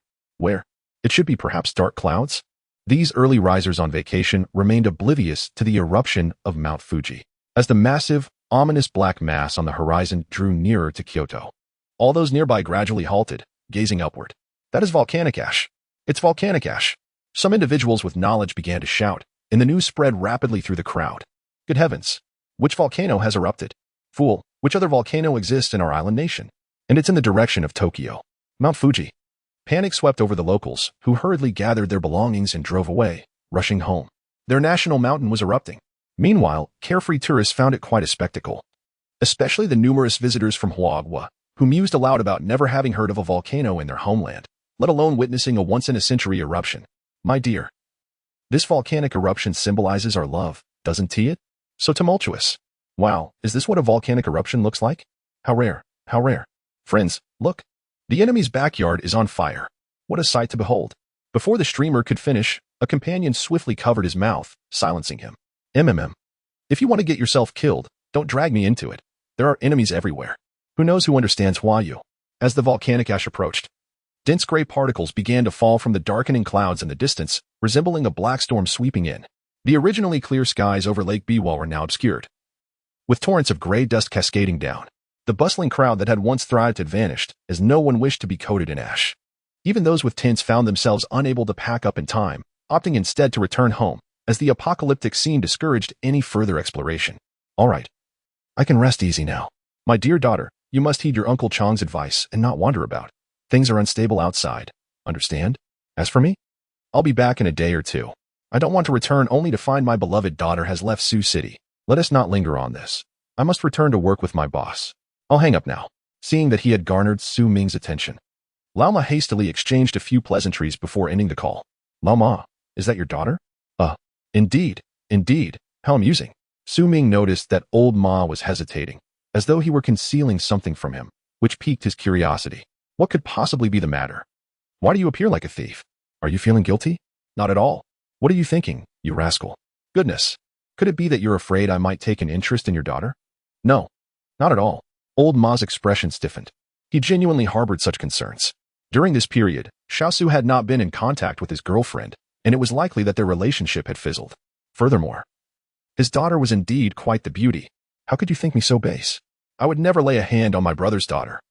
It should be perhaps dark clouds? These early risers on vacation remained oblivious to the eruption of Mount Fuji, as the massive, ominous black mass on the horizon drew nearer to Kyoto. All those nearby gradually halted, gazing upward. That is volcanic ash. It's volcanic ash. Some individuals with knowledge began to shout, and the news spread rapidly through the crowd. Good heavens! Which volcano has erupted? Fool, which other volcano exists in our island nation? And it's in the direction of Tokyo. Mount Fuji. Panic swept over the locals, who hurriedly gathered their belongings and drove away, rushing home. Their national mountain was erupting. Meanwhile, carefree tourists found it quite a spectacle. Especially the numerous visitors from Huagua, who mused aloud about never having heard of a volcano in their homeland, let alone witnessing a once-in-a-century eruption. My dear, this volcanic eruption symbolizes our love, doesn't it? So tumultuous. Wow, is this what a volcanic eruption looks like? How rare, how rare. Friends, look. The enemy's backyard is on fire. What a sight to behold. Before the streamer could finish, a companion swiftly covered his mouth, silencing him. If you want to get yourself killed, don't drag me into it. There are enemies everywhere. Who knows who understands Huayu? As the volcanic ash approached, dense gray particles began to fall from the darkening clouds in the distance, resembling a black storm sweeping in. The originally clear skies over Lake Biwa were now obscured, with torrents of gray dust cascading down. The bustling crowd that had once thrived had vanished, as no one wished to be coated in ash. Even those with tents found themselves unable to pack up in time, opting instead to return home, as the apocalyptic scene discouraged any further exploration. All right. I can rest easy now. My dear daughter, you must heed your Uncle Chang's advice and not wander about. Things are unstable outside. Understand? As for me, I'll be back in a day or two. I don't want to return only to find my beloved daughter has left Sioux City. Let us not linger on this. I must return to work with my boss. I'll hang up now. Seeing that he had garnered Su Ming's attention, Lao Ma hastily exchanged a few pleasantries before ending the call. Lao Ma, is that your daughter? Indeed. How amusing. Su Ming noticed that old Ma was hesitating, as though he were concealing something from him, which piqued his curiosity. What could possibly be the matter? Why do you appear like a thief? Are you feeling guilty? Not at all. What are you thinking, you rascal? Goodness. Could it be that you're afraid I might take an interest in your daughter? No, not at all. Old Ma's expression stiffened. He genuinely harbored such concerns. During this period, Xiaosu had not been in contact with his girlfriend, and it was likely that their relationship had fizzled. Furthermore, his daughter was indeed quite the beauty. How could you think me so base? I would never lay a hand on my brother's daughter.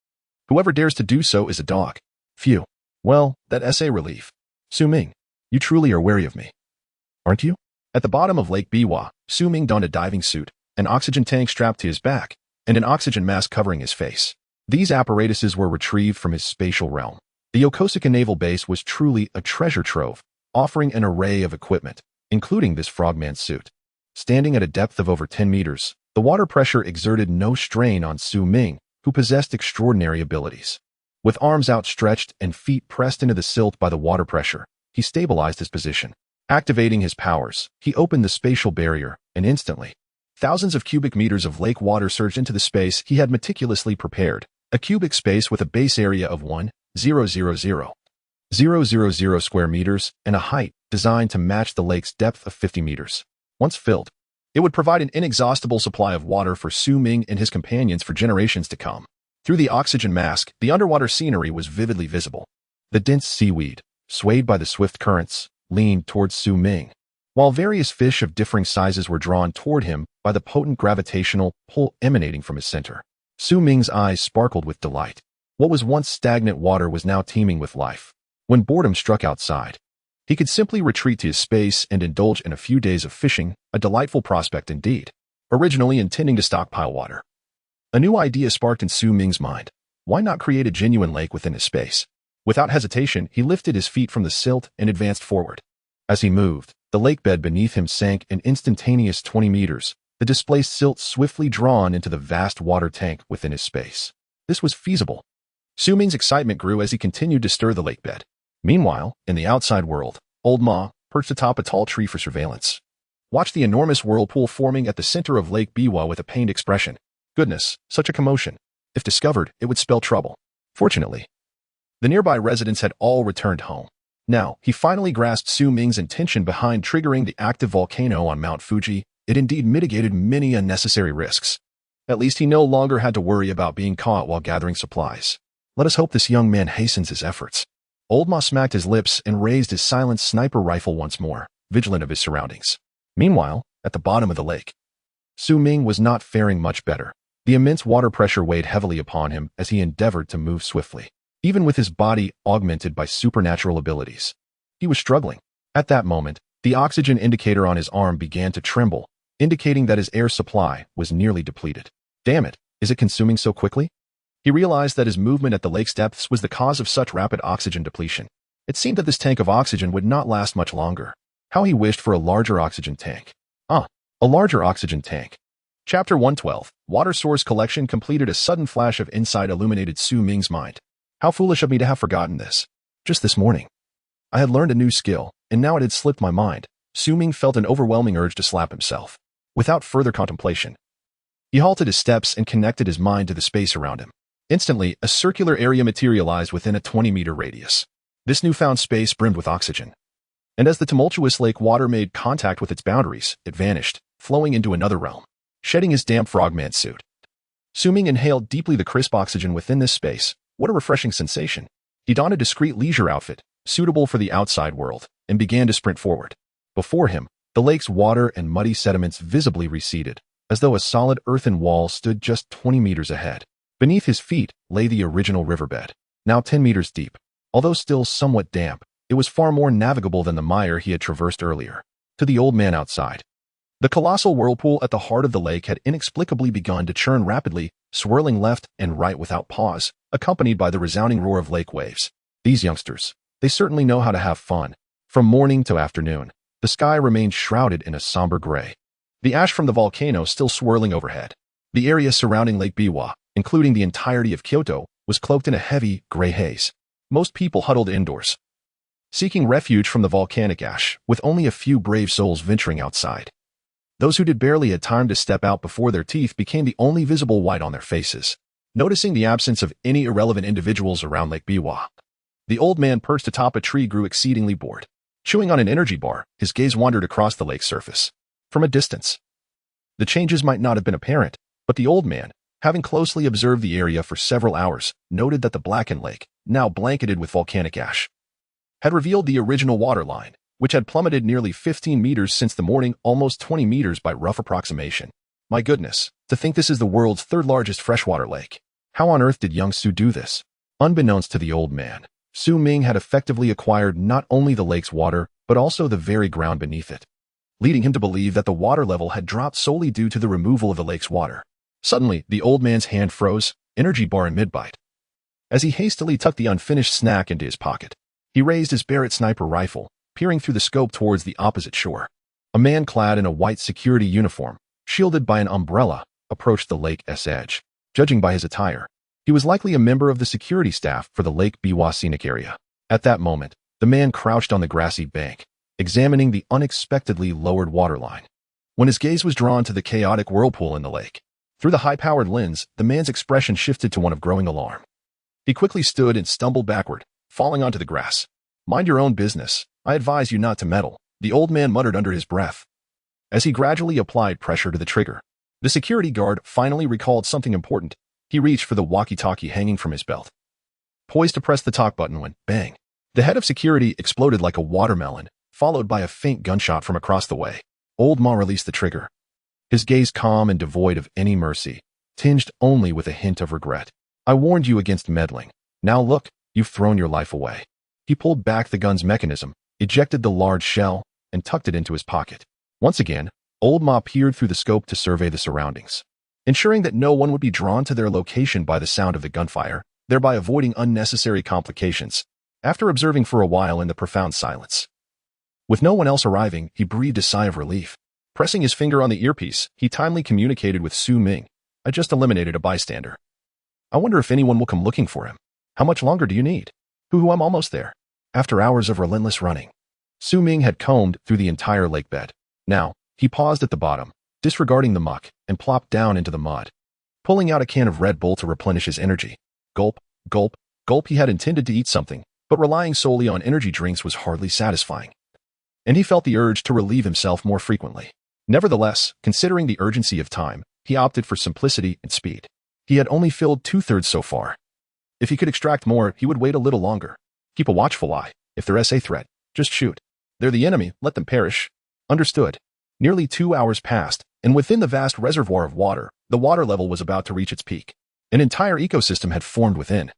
Whoever dares to do so is a dog. Phew. Well, that essay relief. Su Ming, you truly are wary of me. Aren't you? At the bottom of Lake Biwa, Su Ming donned a diving suit, an oxygen tank strapped to his back, and an oxygen mask covering his face. These apparatuses were retrieved from his spatial realm. The Yokosuka Naval Base was truly a treasure trove, offering an array of equipment, including this frogman suit. Standing at a depth of over 10 meters, the water pressure exerted no strain on Su Ming, who possessed extraordinary abilities. With arms outstretched and feet pressed into the silt by the water pressure, he stabilized his position. Activating his powers, he opened the spatial barrier, and instantly, thousands of cubic meters of lake water surged into the space he had meticulously prepared, a cubic space with a base area of 1,000,000 square meters and a height designed to match the lake's depth of 50 meters. Once filled, it would provide an inexhaustible supply of water for Su Ming and his companions for generations to come. Through the oxygen mask, the underwater scenery was vividly visible. The dense seaweed, swayed by the swift currents, leaned towards Su Ming, while various fish of differing sizes were drawn toward him by the potent gravitational pull emanating from his center. Su Ming's eyes sparkled with delight. What was once stagnant water was now teeming with life. When boredom struck outside, he could simply retreat to his space and indulge in a few days of fishing, a delightful prospect indeed. Originally intending to stockpile water, a new idea sparked in Su Ming's mind. Why not create a genuine lake within his space? Without hesitation, he lifted his feet from the silt and advanced forward. As he moved, the lake bed beneath him sank an instantaneous 20 meters, the displaced silt swiftly drawn into the vast water tank within his space. This was feasible. Su Ming's excitement grew as he continued to stir the lake bed. Meanwhile, in the outside world, Old Ma perched atop a tall tree for surveillance. Watched the enormous whirlpool forming at the center of Lake Biwa with a pained expression. Goodness, such a commotion. If discovered, it would spell trouble. Fortunately, the nearby residents had all returned home. Now, he finally grasped Su Ming's intention behind triggering the active volcano on Mount Fuji. It indeed mitigated many unnecessary risks. At least he no longer had to worry about being caught while gathering supplies. Let us hope this young man hastens his efforts. Old Ma smacked his lips and raised his silent sniper rifle once more, vigilant of his surroundings. Meanwhile, at the bottom of the lake, Su Ming was not faring much better. The immense water pressure weighed heavily upon him as he endeavored to move swiftly. Even with his body augmented by supernatural abilities, he was struggling. At that moment, the oxygen indicator on his arm began to tremble, indicating that his air supply was nearly depleted. Damn it, is it consuming so quickly? He realized that his movement at the lake's depths was the cause of such rapid oxygen depletion. It seemed that this tank of oxygen would not last much longer. How he wished for a larger oxygen tank. A larger oxygen tank. Chapter 112, Water Source Collection completed. A sudden flash of insight illuminated Su Ming's mind. How foolish of me to have forgotten this. Just this morning, I had learned a new skill, and now it had slipped my mind. Su Ming felt an overwhelming urge to slap himself. Without further contemplation, he halted his steps and connected his mind to the space around him. Instantly, a circular area materialized within a 20-meter radius. This newfound space brimmed with oxygen. And as the tumultuous lake water made contact with its boundaries, it vanished, flowing into another realm, shedding his damp frogman suit. Su Ming inhaled deeply the crisp oxygen within this space. What a refreshing sensation. He donned a discreet leisure outfit, suitable for the outside world, and began to sprint forward. Before him, the lake's water and muddy sediments visibly receded, as though a solid earthen wall stood just 20 meters ahead. Beneath his feet lay the original riverbed, now 10 meters deep. Although still somewhat damp, it was far more navigable than the mire he had traversed earlier. To the old man outside, the colossal whirlpool at the heart of the lake had inexplicably begun to churn rapidly, swirling left and right without pause, accompanied by the resounding roar of lake waves. These youngsters, they certainly know how to have fun. From morning to afternoon, the sky remained shrouded in a somber gray. The ash from the volcano still swirling overhead. The area surrounding Lake Biwa, including the entirety of Kyoto, was cloaked in a heavy, gray haze. Most people huddled indoors, seeking refuge from the volcanic ash, with only a few brave souls venturing outside. Those who did barely had time to step out before their teeth became the only visible white on their faces. Noticing the absence of any irrelevant individuals around Lake Biwa, the old man perched atop a tree grew exceedingly bored. Chewing on an energy bar, his gaze wandered across the lake's surface. From a distance, the changes might not have been apparent, but the old man, having closely observed the area for several hours, noted that the blackened lake, now blanketed with volcanic ash, had revealed the original water line, which had plummeted nearly 15 meters since the morning, almost 20 meters by rough approximation. My goodness, to think this is the world's third largest freshwater lake. How on earth did young Su do this? Unbeknownst to the old man, Su Ming had effectively acquired not only the lake's water, but also the very ground beneath it, leading him to believe that the water level had dropped solely due to the removal of the lake's water. Suddenly, the old man's hand froze, energy bar in mid-bite. As he hastily tucked the unfinished snack into his pocket, he raised his Barrett sniper rifle, peering through the scope towards the opposite shore. A man clad in a white security uniform, shielded by an umbrella, approached the lake's edge. Judging by his attire, he was likely a member of the security staff for the Lake Biwa scenic area. At that moment, the man crouched on the grassy bank, examining the unexpectedly lowered waterline. When his gaze was drawn to the chaotic whirlpool in the lake, through the high-powered lens, the man's expression shifted to one of growing alarm. He quickly stood and stumbled backward, falling onto the grass. Mind your own business. I advise you not to meddle, the old man muttered under his breath, as he gradually applied pressure to the trigger. The security guard finally recalled something important. He reached for the walkie-talkie hanging from his belt, poised to press the talk button when, bang, the head of security exploded like a watermelon, followed by a faint gunshot from across the way. Old Ma released the trigger, his gaze calm and devoid of any mercy, tinged only with a hint of regret. I warned you against meddling. Now look, you've thrown your life away. He pulled back the gun's mechanism, ejected the large shell, and tucked it into his pocket. Once again, Old Ma peered through the scope to survey the surroundings, ensuring that no one would be drawn to their location by the sound of the gunfire, thereby avoiding unnecessary complications. After observing for a while in the profound silence, with no one else arriving, he breathed a sigh of relief. Pressing his finger on the earpiece, he timely communicated with Su Ming. I just eliminated a bystander. I wonder if anyone will come looking for him. How much longer do you need? I'm almost there. After hours of relentless running, Su Ming had combed through the entire lake bed. Now, he paused at the bottom, disregarding the muck, and plopped down into the mud, pulling out a can of Red Bull to replenish his energy. Gulp, gulp, gulp. He had intended to eat something, but relying solely on energy drinks was hardly satisfying, and he felt the urge to relieve himself more frequently. Nevertheless, considering the urgency of time, he opted for simplicity and speed. He had only filled 2/3 so far. If he could extract more, he would wait a little longer. Keep a watchful eye. If they're a threat, just shoot. They're the enemy, let them perish. Understood. Nearly 2 hours passed, and within the vast reservoir of water, the water level was about to reach its peak. An entire ecosystem had formed within,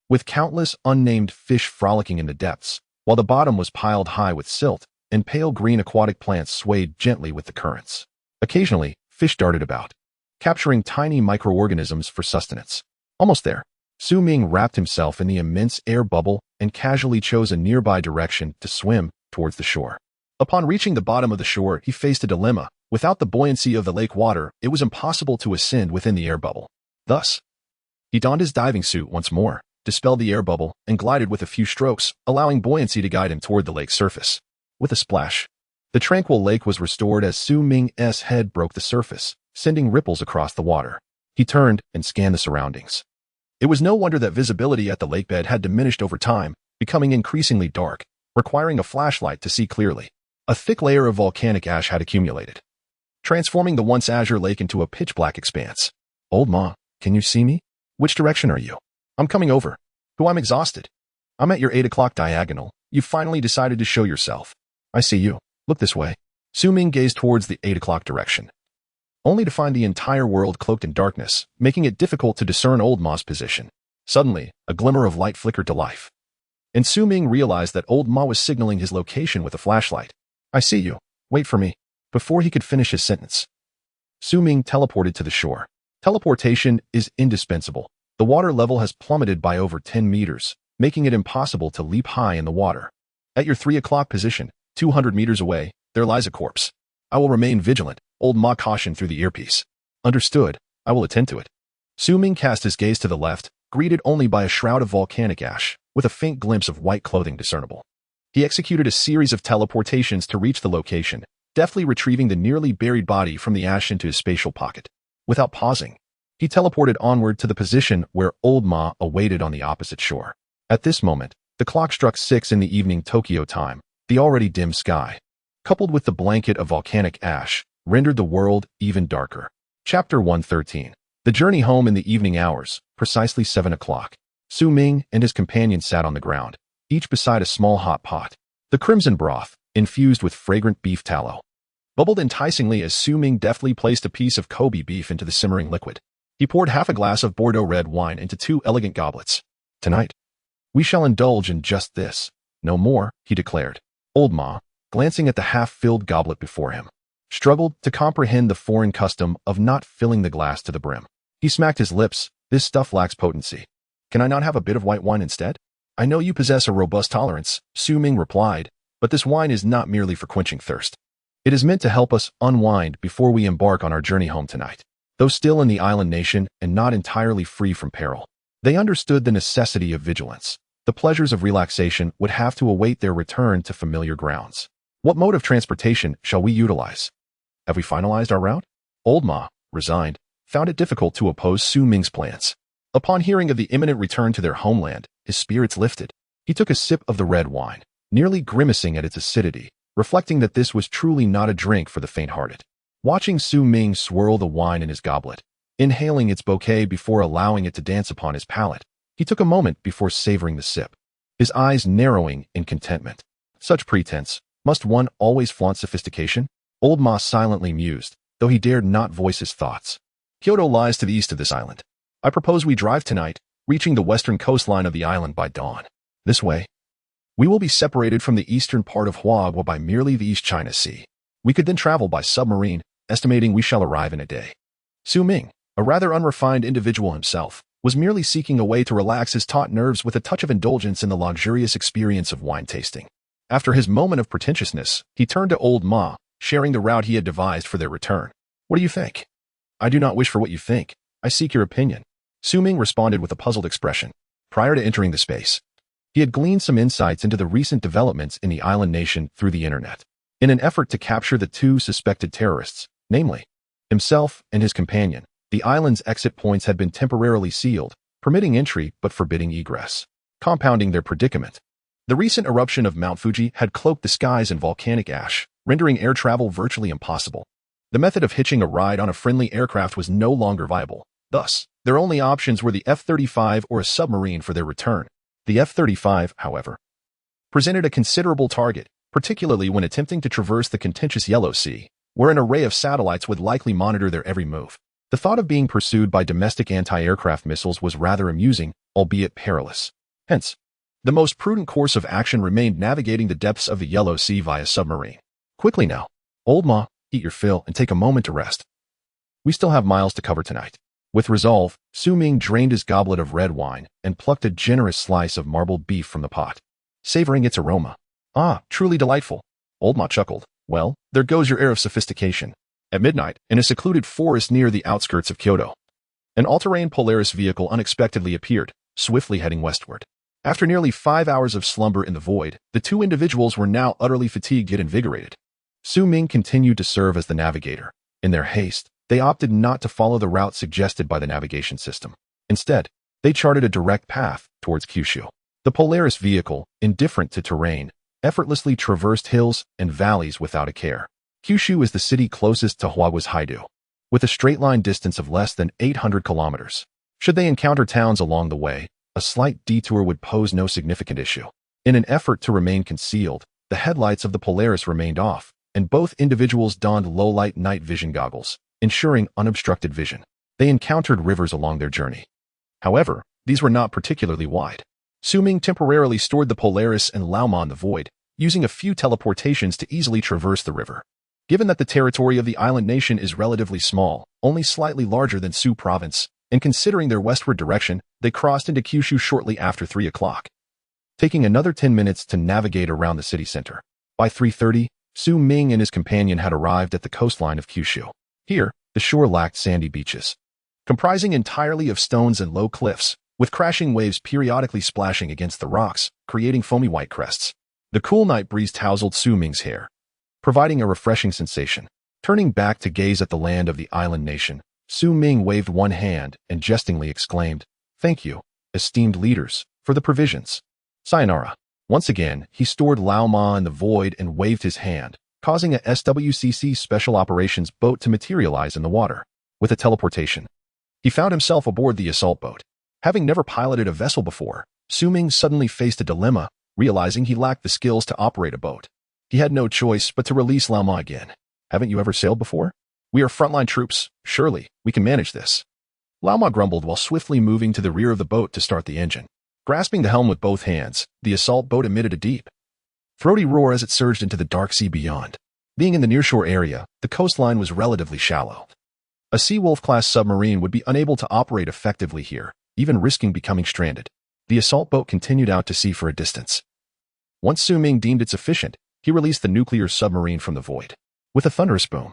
with countless unnamed fish frolicking in the depths, while the bottom was piled high with silt, and pale green aquatic plants swayed gently with the currents. Occasionally, fish darted about, capturing tiny microorganisms for sustenance. Almost there, Su Ming wrapped himself in the immense air bubble and casually chose a nearby direction to swim towards the shore. Upon reaching the bottom of the shore, he faced a dilemma. Without the buoyancy of the lake water, it was impossible to ascend within the air bubble. Thus, he donned his diving suit once more, dispelled the air bubble, and glided with a few strokes, allowing buoyancy to guide him toward the lake's surface. With a splash, the tranquil lake was restored as Su Ming's head broke the surface, sending ripples across the water. He turned and scanned the surroundings. It was no wonder that visibility at the lakebed had diminished over time, becoming increasingly dark, requiring a flashlight to see clearly. A thick layer of volcanic ash had accumulated, transforming the once azure lake into a pitch-black expanse. Old Ma, can you see me? Which direction are you? I'm coming over. I'm exhausted. I'm at your 8 o'clock diagonal. You finally decided to show yourself. I see you. Look this way. Su Ming gazed towards the 8 o'clock direction, only to find the entire world cloaked in darkness, making it difficult to discern Old Ma's position. Suddenly, a glimmer of light flickered to life, and Su Ming realized that Old Ma was signaling his location with a flashlight. I see you. Wait for me. Before he could finish his sentence, Su Ming teleported to the shore. Teleportation is indispensable. The water level has plummeted by over 10 meters, making it impossible to leap high in the water. At your 3 o'clock position, 200 meters away, there lies a corpse. I will remain vigilant, Old Ma cautioned through the earpiece. Understood. I will attend to it. Su Ming cast his gaze to the left, greeted only by a shroud of volcanic ash, with a faint glimpse of white clothing discernible. He executed a series of teleportations to reach the location, deftly retrieving the nearly buried body from the ash into his spatial pocket. Without pausing, he teleported onward to the position where Old Ma awaited on the opposite shore. At this moment, the clock struck 6 in the evening Tokyo time. The already dim sky, coupled with the blanket of volcanic ash, rendered the world even darker. Chapter 113. The journey home in the evening hours, precisely 7 o'clock. Su Ming and his companion sat on the ground, each beside a small hot pot. The crimson broth, infused with fragrant beef tallow, bubbled enticingly as Su Ming deftly placed a piece of Kobe beef into the simmering liquid. He poured half a glass of Bordeaux red wine into 2 elegant goblets. Tonight, we shall indulge in just this. No more, he declared. Old Ma, glancing at the half-filled goblet before him, struggled to comprehend the foreign custom of not filling the glass to the brim. He smacked his lips. This stuff lacks potency. Can I not have a bit of white wine instead? I know you possess a robust tolerance, Su Ming replied, but this wine is not merely for quenching thirst. It is meant to help us unwind before we embark on our journey home tonight. Though still in the island nation and not entirely free from peril, they understood the necessity of vigilance. The pleasures of relaxation would have to await their return to familiar grounds. What mode of transportation shall we utilize? Have we finalized our route? Old Ma, resigned, found it difficult to oppose Su Ming's plans. Upon hearing of the imminent return to their homeland, his spirits lifted. He took a sip of the red wine, nearly grimacing at its acidity, reflecting that this was truly not a drink for the faint-hearted. Watching Su Ming swirl the wine in his goblet, inhaling its bouquet before allowing it to dance upon his palate, he took a moment before savoring the sip, his eyes narrowing in contentment. Such pretense, must one always flaunt sophistication? Old Ma silently mused, though he dared not voice his thoughts. Kyoto lies to the east of this island. I propose we drive tonight, reaching the western coastline of the island by dawn. This way, we will be separated from the eastern part of Huagua by merely the East China Sea. We could then travel by submarine, estimating we shall arrive in a day. Su Ming, a rather unrefined individual himself, was merely seeking a way to relax his taut nerves with a touch of indulgence in the luxurious experience of wine tasting. After his moment of pretentiousness, he turned to old Ma, sharing the route he had devised for their return. "What do you think?" "I do not wish for what you think. I seek your opinion," Su Ming responded with a puzzled expression. Prior to entering the space, he had gleaned some insights into the recent developments in the island nation through the internet. In an effort to capture the two suspected terrorists, namely, himself and his companion, the island's exit points had been temporarily sealed, permitting entry but forbidding egress, compounding their predicament. The recent eruption of Mount Fuji had cloaked the skies in volcanic ash, rendering air travel virtually impossible. The method of hitching a ride on a friendly aircraft was no longer viable. Thus, their only options were the F-35 or a submarine for their return. The F-35, however, presented a considerable target, particularly when attempting to traverse the contentious Yellow Sea, where an array of satellites would likely monitor their every move. The thought of being pursued by domestic anti-aircraft missiles was rather amusing, albeit perilous. Hence, the most prudent course of action remained navigating the depths of the Yellow Sea via submarine. "Quickly now, old Ma, eat your fill and take a moment to rest. We still have miles to cover tonight." With resolve, Su Ming drained his goblet of red wine and plucked a generous slice of marbled beef from the pot, savoring its aroma. "Ah, truly delightful." Old Ma chuckled. "Well, there goes your air of sophistication." At midnight, in a secluded forest near the outskirts of Kyoto, an all-terrain Polaris vehicle unexpectedly appeared, swiftly heading westward. After nearly 5 hours of slumber in the void, the two individuals were now utterly fatigued yet invigorated. Su Ming continued to serve as the navigator. In their haste, they opted not to follow the route suggested by the navigation system. Instead, they charted a direct path towards Kyushu. The Polaris vehicle, indifferent to terrain, effortlessly traversed hills and valleys without a care. Kyushu is the city closest to Huagua's Haidu, with a straight-line distance of less than 800 kilometers. Should they encounter towns along the way, a slight detour would pose no significant issue. In an effort to remain concealed, the headlights of the Polaris remained off, and both individuals donned low-light night vision goggles, ensuring unobstructed vision. They encountered rivers along their journey. However, these were not particularly wide. Su Ming temporarily stored the Polaris and Lao Ma in the void, using a few teleportations to easily traverse the river. Given that the territory of the island nation is relatively small, only slightly larger than Su province, and considering their westward direction, they crossed into Kyushu shortly after 3 o'clock, taking another 10 minutes to navigate around the city center. By 3:30, Su Ming and his companion had arrived at the coastline of Kyushu. Here, the shore lacked sandy beaches, comprising entirely of stones and low cliffs, with crashing waves periodically splashing against the rocks, creating foamy white crests. The cool night breeze tousled Su Ming's hair, providing a refreshing sensation. Turning back to gaze at the land of the island nation, Su Ming waved one hand and jestingly exclaimed, "Thank you, esteemed leaders, for the provisions. Sayonara." Once again, he stored Lao Ma in the void and waved his hand, causing a SWCC Special Operations boat to materialize in the water. With a teleportation, he found himself aboard the assault boat. Having never piloted a vessel before, Su Ming suddenly faced a dilemma, realizing he lacked the skills to operate a boat. He had no choice but to release Lao Ma again. "Haven't you ever sailed before? We are frontline troops. Surely, we can manage this." Lao Ma grumbled while swiftly moving to the rear of the boat to start the engine. Grasping the helm with both hands, the assault boat emitted a deep, throaty roar as it surged into the dark sea beyond. Being in the nearshore area, the coastline was relatively shallow. A Seawolf-class submarine would be unable to operate effectively here, even risking becoming stranded. The assault boat continued out to sea for a distance. Once Su Ming deemed it sufficient, he released the nuclear submarine from the void. With a thunderous boom,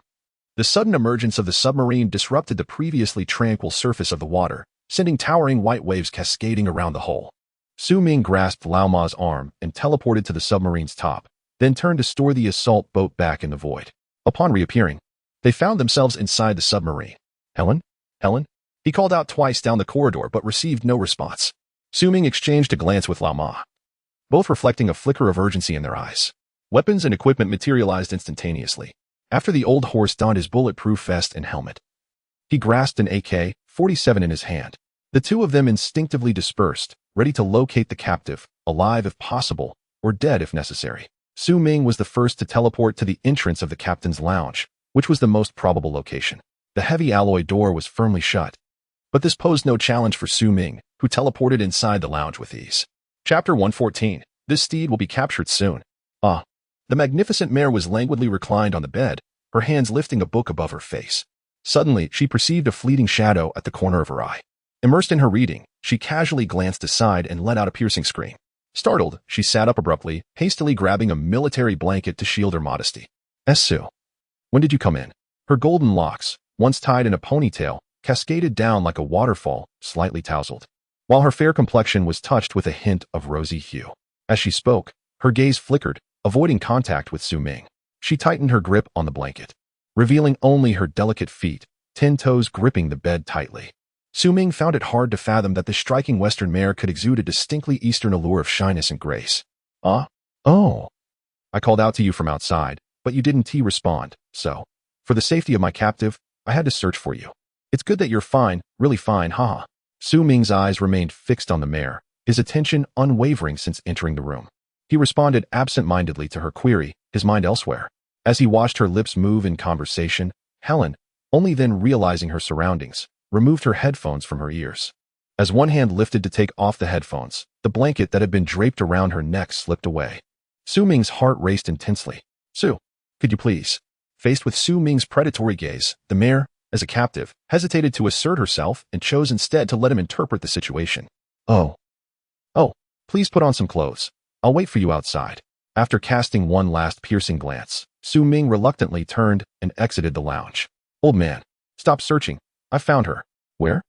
the sudden emergence of the submarine disrupted the previously tranquil surface of the water, sending towering white waves cascading around the hull. Su Ming grasped Lao Ma's arm and teleported to the submarine's top, then turned to store the assault boat back in the void. Upon reappearing, they found themselves inside the submarine. "Helen? Helen?" He called out twice down the corridor but received no response. Su Ming exchanged a glance with Lao Ma, both reflecting a flicker of urgency in their eyes. Weapons and equipment materialized instantaneously. After the old horse donned his bulletproof vest and helmet, he grasped an AK-47 in his hand. The two of them instinctively dispersed, ready to locate the captive, alive if possible, or dead if necessary. Su Ming was the first to teleport to the entrance of the captain's lounge, which was the most probable location. The heavy alloy door was firmly shut, but this posed no challenge for Su Ming, who teleported inside the lounge with ease. Chapter 114. This steed will be captured soon. Ah. The magnificent mare was languidly reclined on the bed, her hands lifting a book above her face. Suddenly, she perceived a fleeting shadow at the corner of her eye. Immersed in her reading, she casually glanced aside and let out a piercing scream. Startled, she sat up abruptly, hastily grabbing a military blanket to shield her modesty. Sue, when did you come in? Her golden locks, once tied in a ponytail, cascaded down like a waterfall, slightly tousled, while her fair complexion was touched with a hint of rosy hue. As she spoke, her gaze flickered, avoiding contact with Su Ming. She tightened her grip on the blanket, revealing only her delicate feet, 10 toes gripping the bed tightly. Su Ming found it hard to fathom that this striking Western mare could exude a distinctly Eastern allure of shyness and grace. Oh. I called out to you from outside, but you didn't respond, so, for the safety of my captive, I had to search for you. It's good that you're fine, really fine, haha. Su Ming's eyes remained fixed on the mare, his attention unwavering since entering the room. He responded absent-mindedly to her query, his mind elsewhere. As he watched her lips move in conversation, Helen, only then realizing her surroundings, removed her headphones from her ears. As one hand lifted to take off the headphones, the blanket that had been draped around her neck slipped away. Su Ming's heart raced intensely. Su, could you please? Faced with Su Ming's predatory gaze, the mare, as a captive, hesitated to assert herself and chose instead to let him interpret the situation. Oh, please put on some clothes. I'll wait for you outside. After casting one last piercing glance, Su Ming reluctantly turned and exited the lounge. Old man, stop searching. I found her. Where?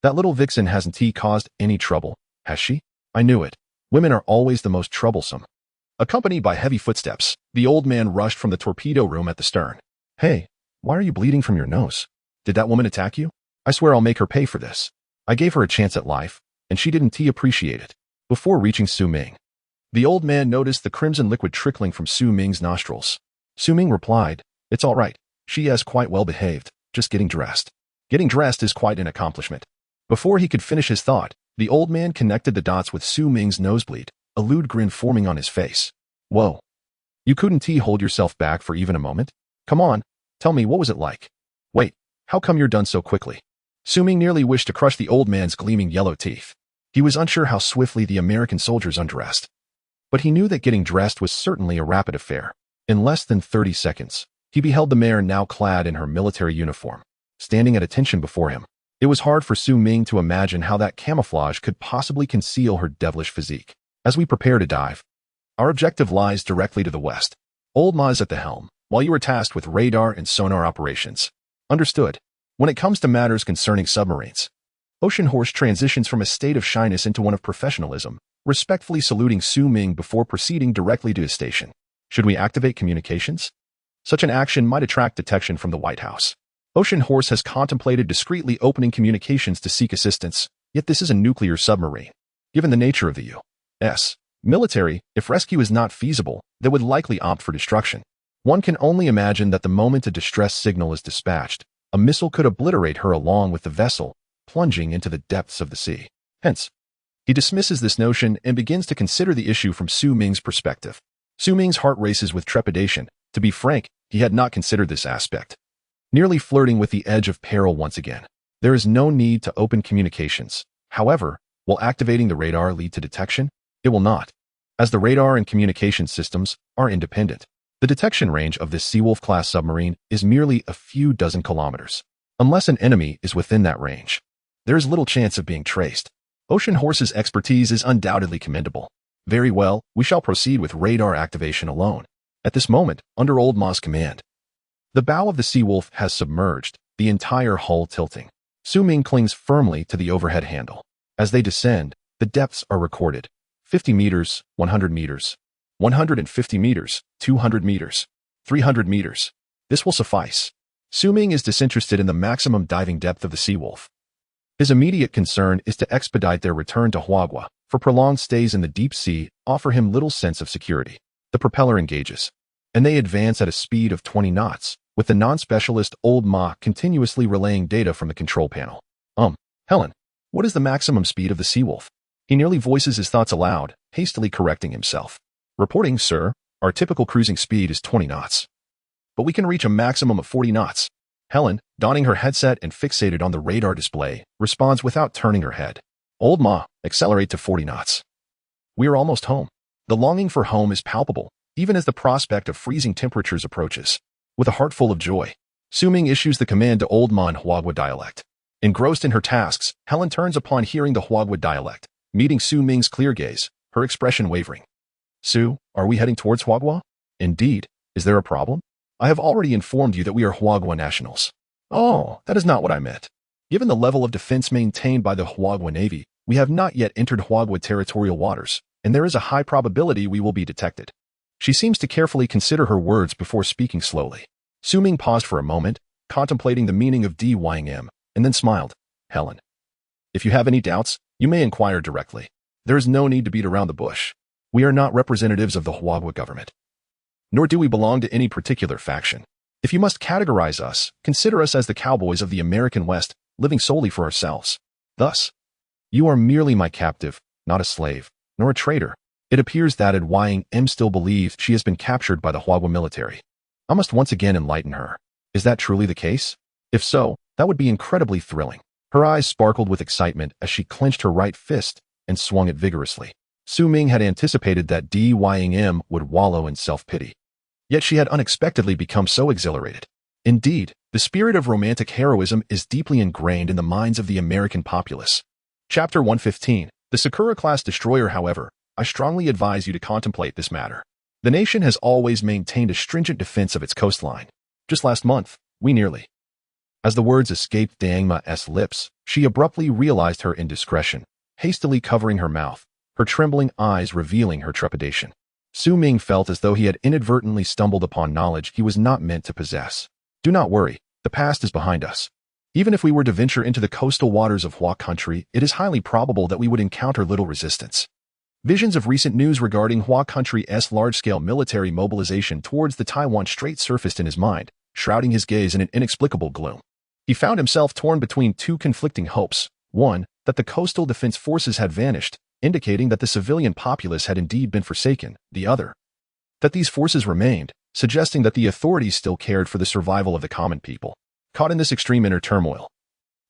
That little vixen hasn't caused any trouble, has she? I knew it. Women are always the most troublesome. Accompanied by heavy footsteps, the old man rushed from the torpedo room at the stern. Hey, why are you bleeding from your nose? Did that woman attack you? I swear I'll make her pay for this. I gave her a chance at life, and she didn't appreciate it. Before reaching Su Ming, the old man noticed the crimson liquid trickling from Su Ming's nostrils. Su Ming replied, It's all right. She is quite well behaved, just getting dressed. Getting dressed is quite an accomplishment. Before he could finish his thought, the old man connected the dots with Su Ming's nosebleed, a lewd grin forming on his face. Whoa. You couldn't hold yourself back for even a moment? Come on, tell me, what was it like? Wait, how come you're done so quickly? Su Ming nearly wished to crush the old man's gleaming yellow teeth. He was unsure how swiftly the American soldiers undressed. But he knew that getting dressed was certainly a rapid affair. In less than 30 seconds, he beheld the mare now clad in her military uniform, standing at attention before him. It was hard for Su Ming to imagine how that camouflage could possibly conceal her devilish physique. As we prepare to dive, our objective lies directly to the west. Old Ma is at the helm, while you are tasked with radar and sonar operations. Understood. When it comes to matters concerning submarines, Ocean Horse transitions from a state of shyness into one of professionalism, respectfully saluting Su Ming before proceeding directly to his station. Should we activate communications? Such an action might attract detection from the White House. Ocean Horse has contemplated discreetly opening communications to seek assistance, yet this is a nuclear submarine. Given the nature of the U.S. military, if rescue is not feasible, they would likely opt for destruction. One can only imagine that the moment a distress signal is dispatched, a missile could obliterate her along with the vessel, plunging into the depths of the sea. Hence, he dismisses this notion and begins to consider the issue from Su Ming's perspective. Su Ming's heart races with trepidation. To be frank, he had not considered this aspect. Nearly flirting with the edge of peril once again. There is no need to open communications. However, will activating the radar lead to detection? It will not, as the radar and communication systems are independent. The detection range of this Seawolf-class submarine is merely a few dozen kilometers. Unless an enemy is within that range, there is little chance of being traced. Ocean Horse's expertise is undoubtedly commendable. Very well, we shall proceed with radar activation alone. At this moment, under Old Ma's command, the bow of the Seawolf has submerged, the entire hull tilting. Su Ming clings firmly to the overhead handle. As they descend, the depths are recorded. 50 meters, 100 meters, 150 meters, 200 meters, 300 meters. This will suffice. Su Ming is disinterested in the maximum diving depth of the Seawolf. His immediate concern is to expedite their return to Huagua, for prolonged stays in the deep sea offer him little sense of security. The propeller engages, and they advance at a speed of 20 knots, with the non-specialist Old Ma continuously relaying data from the control panel. Helen, what is the maximum speed of the Seawolf? He nearly voices his thoughts aloud, hastily correcting himself. Reporting, sir, our typical cruising speed is 20 knots. But we can reach a maximum of 40 knots. Helen, donning her headset and fixated on the radar display, responds without turning her head. Old Ma, accelerate to 40 knots. We are almost home. The longing for home is palpable, even as the prospect of freezing temperatures approaches. With a heart full of joy, Su Ming issues the command to Old Ma in Huagua dialect. Engrossed in her tasks, Helen turns upon hearing the Huagua dialect. Meeting Su Ming's clear gaze, her expression wavering. Su, are we heading towards Huagua? Indeed. Is there a problem? I have already informed you that we are Huagua nationals. Oh, that is not what I meant. Given the level of defense maintained by the Huagua Navy, we have not yet entered Huagua territorial waters, and there is a high probability we will be detected. She seems to carefully consider her words before speaking slowly. Su Ming paused for a moment, contemplating the meaning of DYM, and then smiled. Helen, if you have any doubts, you may inquire directly. There is no need to beat around the bush. We are not representatives of the Huagua government. Nor do we belong to any particular faction. If you must categorize us, consider us as the cowboys of the American West, living solely for ourselves. Thus, you are merely my captive, not a slave, nor a traitor. It appears that YM still believes she has been captured by the Huagua military. I must once again enlighten her. Is that truly the case? If so, that would be incredibly thrilling. Her eyes sparkled with excitement as she clenched her right fist and swung it vigorously. Su Ming had anticipated that DYM would wallow in self-pity. Yet she had unexpectedly become so exhilarated. Indeed, the spirit of romantic heroism is deeply ingrained in the minds of the American populace. Chapter 115. The Sakura-class destroyer, however, I strongly advise you to contemplate this matter. The nation has always maintained a stringent defense of its coastline. Just last month, we nearly. As the words escaped Dangma's lips, she abruptly realized her indiscretion, hastily covering her mouth, her trembling eyes revealing her trepidation. Su Ming felt as though he had inadvertently stumbled upon knowledge he was not meant to possess. Do not worry, the past is behind us. Even if we were to venture into the coastal waters of Hua country, it is highly probable that we would encounter little resistance. Visions of recent news regarding Hua country's large-scale military mobilization towards the Taiwan Strait surfaced in his mind, shrouding his gaze in an inexplicable gloom. He found himself torn between two conflicting hopes. One, that the coastal defense forces had vanished, indicating that the civilian populace had indeed been forsaken. The other, that these forces remained, suggesting that the authorities still cared for the survival of the common people. Caught in this extreme inner turmoil,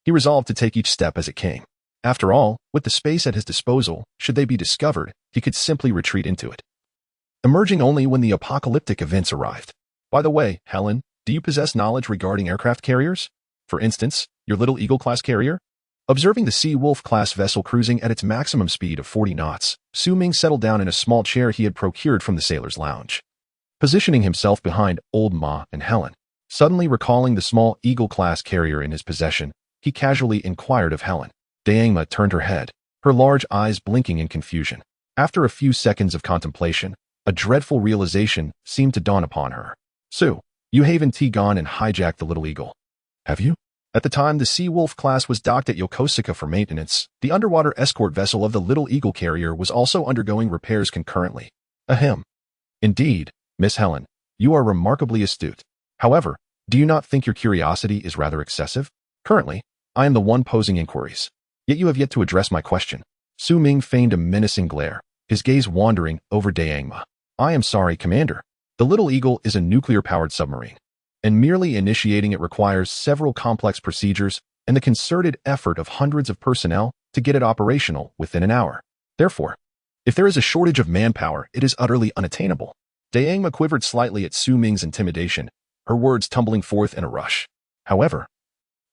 he resolved to take each step as it came. After all, with the space at his disposal, should they be discovered, he could simply retreat into it, emerging only when the apocalyptic events arrived. By the way, Helen, do you possess knowledge regarding aircraft carriers? For instance, your Little Eagle-class carrier? Observing the Sea Wolf-class vessel cruising at its maximum speed of 40 knots, Su Ming settled down in a small chair he had procured from the sailor's lounge. Positioning himself behind Old Ma and Helen, suddenly recalling the small Eagle-class carrier in his possession, he casually inquired of Helen. Dangma turned her head, her large eyes blinking in confusion. After a few seconds of contemplation, a dreadful realization seemed to dawn upon her. Su, you haven't gone and hijacked the Little Eagle, have you? At the time the Sea Wolf class was docked at Yokosuka for maintenance, the underwater escort vessel of the Little Eagle carrier was also undergoing repairs concurrently. Ahem. Indeed, Miss Helen, you are remarkably astute. However, do you not think your curiosity is rather excessive? Currently, I am the one posing inquiries. Yet you have yet to address my question. Su Ming feigned a menacing glare, his gaze wandering over Dangma. I am sorry, Commander. The Little Eagle is a nuclear-powered submarine, and merely initiating it requires several complex procedures and the concerted effort of hundreds of personnel to get it operational within an hour. Therefore, if there is a shortage of manpower, it is utterly unattainable. Dangma quivered slightly at Su Ming's intimidation, her words tumbling forth in a rush. However,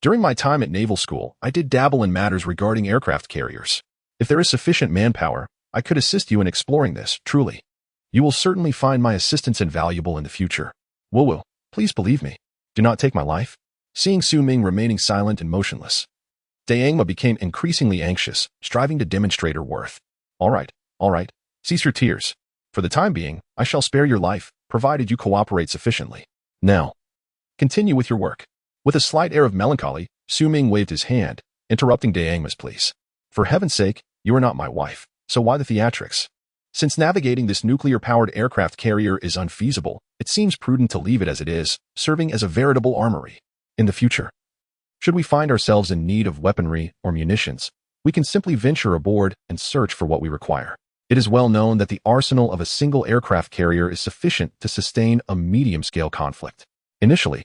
during my time at naval school, I did dabble in matters regarding aircraft carriers. If there is sufficient manpower, I could assist you in exploring this, truly. You will certainly find my assistance invaluable in the future. Woo-woo, please believe me. Do not take my life. Seeing Su Ming remaining silent and motionless, Dangma became increasingly anxious, striving to demonstrate her worth. All right, cease your tears. For the time being, I shall spare your life, provided you cooperate sufficiently. Now, continue with your work. With a slight air of melancholy, Su Ming waved his hand, interrupting Dangma's pleas. For heaven's sake, you are not my wife, so why the theatrics? Since navigating this nuclear-powered aircraft carrier is unfeasible, it seems prudent to leave it as it is, serving as a veritable armory. In the future, should we find ourselves in need of weaponry or munitions, we can simply venture aboard and search for what we require. It is well known that the arsenal of a single aircraft carrier is sufficient to sustain a medium-scale conflict. Initially,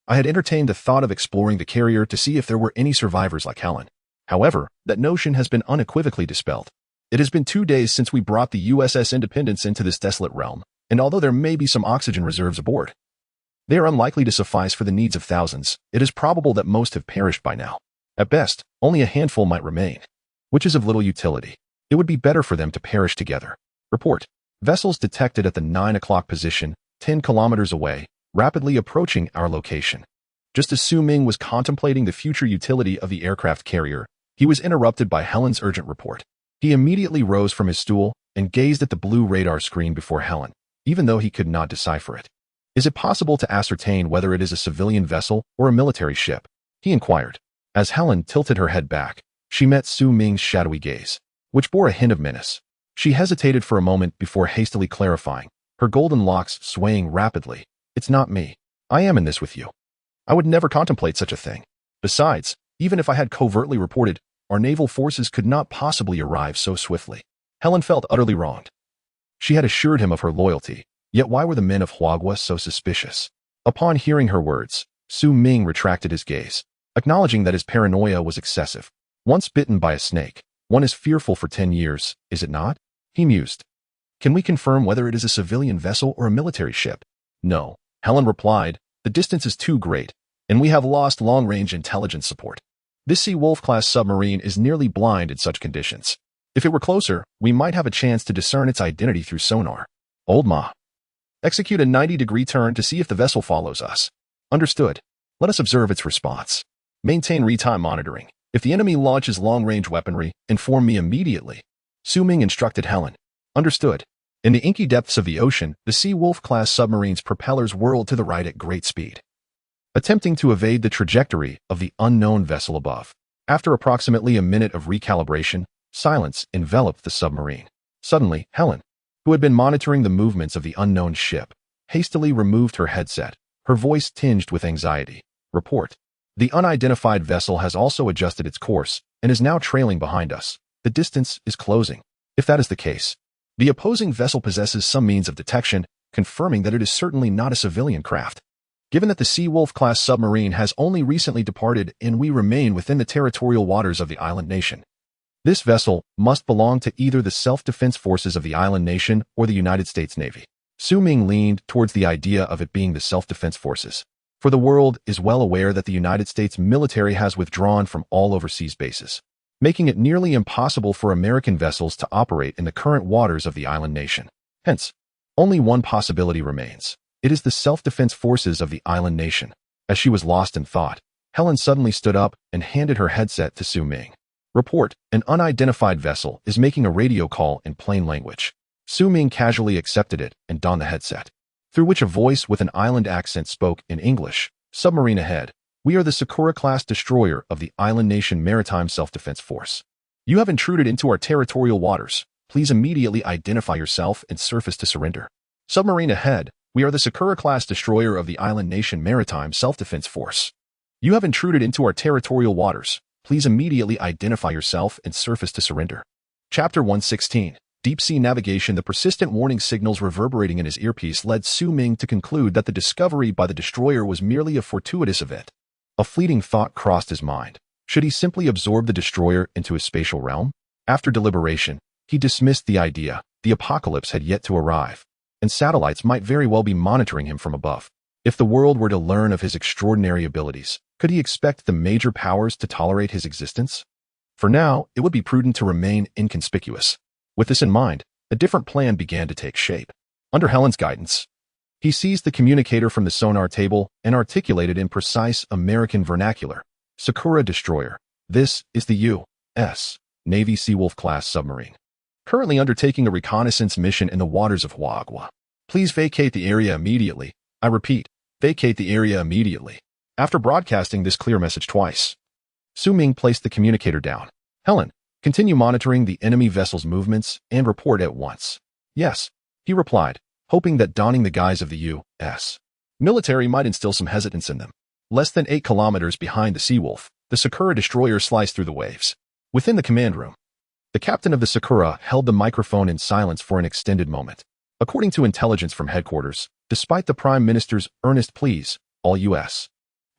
I had entertained the thought of exploring the carrier to see if there were any survivors like Helen. However, that notion has been unequivocally dispelled. It has been 2 days since we brought the USS Independence into this desolate realm, and although there may be some oxygen reserves aboard, they are unlikely to suffice for the needs of thousands. It is probable that most have perished by now. At best, only a handful might remain, which is of little utility. It would be better for them to perish together. Report. Vessels detected at the 9 o'clock position, 10 kilometers away, rapidly approaching our location. Just as Su Ming was contemplating the future utility of the aircraft carrier, he was interrupted by Helen's urgent report. He immediately rose from his stool and gazed at the blue radar screen before Helen, even though he could not decipher it. Is it possible to ascertain whether it is a civilian vessel or a military ship? He inquired. As Helen tilted her head back, she met Su Ming's shadowy gaze, which bore a hint of menace. She hesitated for a moment before hastily clarifying, her golden locks swaying rapidly. It's not me. I am in this with you. I would never contemplate such a thing. Besides, even if I had covertly reported, our naval forces could not possibly arrive so swiftly. Helen felt utterly wronged. She had assured him of her loyalty, yet why were the men of Huagua so suspicious? Upon hearing her words, Su Ming retracted his gaze, acknowledging that his paranoia was excessive. Once bitten by a snake, one is fearful for 10 years, is it not? He mused. Can we confirm whether it is a civilian vessel or a military ship? No, Helen replied. The distance is too great, and we have lost long-range intelligence support. This Sea Wolf-class submarine is nearly blind in such conditions. If it were closer, we might have a chance to discern its identity through sonar. Old Ma. Execute a 90-degree turn to see if the vessel follows us. Understood. Let us observe its response. Maintain real-time monitoring. If the enemy launches long-range weaponry, inform me immediately. Su Ming instructed Helen. Understood. In the inky depths of the ocean, the Sea Wolf-class submarine's propellers whirled to the right at great speed, attempting to evade the trajectory of the unknown vessel above. After approximately a minute of recalibration, silence enveloped the submarine. Suddenly, Helen, who had been monitoring the movements of the unknown ship, hastily removed her headset, her voice tinged with anxiety. Report. The unidentified vessel has also adjusted its course and is now trailing behind us. The distance is closing. If that is the case, the opposing vessel possesses some means of detection, confirming that it is certainly not a civilian craft. Given that the Sea Wolf-class submarine has only recently departed and we remain within the territorial waters of the island nation, this vessel must belong to either the self-defense forces of the island nation or the United States Navy. Su Ming leaned towards the idea of it being the self-defense forces, for the world is well aware that the United States military has withdrawn from all overseas bases, making it nearly impossible for American vessels to operate in the current waters of the island nation. Hence, only one possibility remains. It is the self-defense forces of the island nation. As she was lost in thought, Helen suddenly stood up and handed her headset to Su Ming. Report, an unidentified vessel is making a radio call in plain language. Su Ming casually accepted it and donned the headset, through which a voice with an island accent spoke in English. Submarine ahead. We are the Sakura-class destroyer of the island nation maritime self-defense force. You have intruded into our territorial waters. Please immediately identify yourself and surface to surrender. Submarine ahead. We are the Sakura-class destroyer of the island nation maritime self-defense force. You have intruded into our territorial waters. Please immediately identify yourself and surface to surrender. Chapter 116. Deep-sea navigation. The persistent warning signals reverberating in his earpiece led Su Ming to conclude that the discovery by the destroyer was merely a fortuitous event. A fleeting thought crossed his mind. Should he simply absorb the destroyer into his spatial realm? After deliberation, he dismissed the idea. The apocalypse had yet to arrive, and satellites might very well be monitoring him from above. If the world were to learn of his extraordinary abilities, could he expect the major powers to tolerate his existence? For now, it would be prudent to remain inconspicuous. With this in mind, a different plan began to take shape. Under Helen's guidance, he seized the communicator from the sonar table and articulated in precise American vernacular. Sakura Destroyer. This is the U.S. Navy Seawolf-class submarine, currently undertaking a reconnaissance mission in the waters of Huagua. Please vacate the area immediately. I repeat, vacate the area immediately. After broadcasting this clear message twice, Su Ming placed the communicator down. Helen, continue monitoring the enemy vessel's movements and report at once. Yes, he replied, hoping that donning the guise of the U.S. military might instill some hesitance in them. Less than 8 kilometers behind the Seawolf, the Sakura destroyer sliced through the waves. Within the command room, the captain of the Sakura held the microphone in silence for an extended moment. According to intelligence from headquarters, despite the Prime Minister's earnest pleas, all U.S.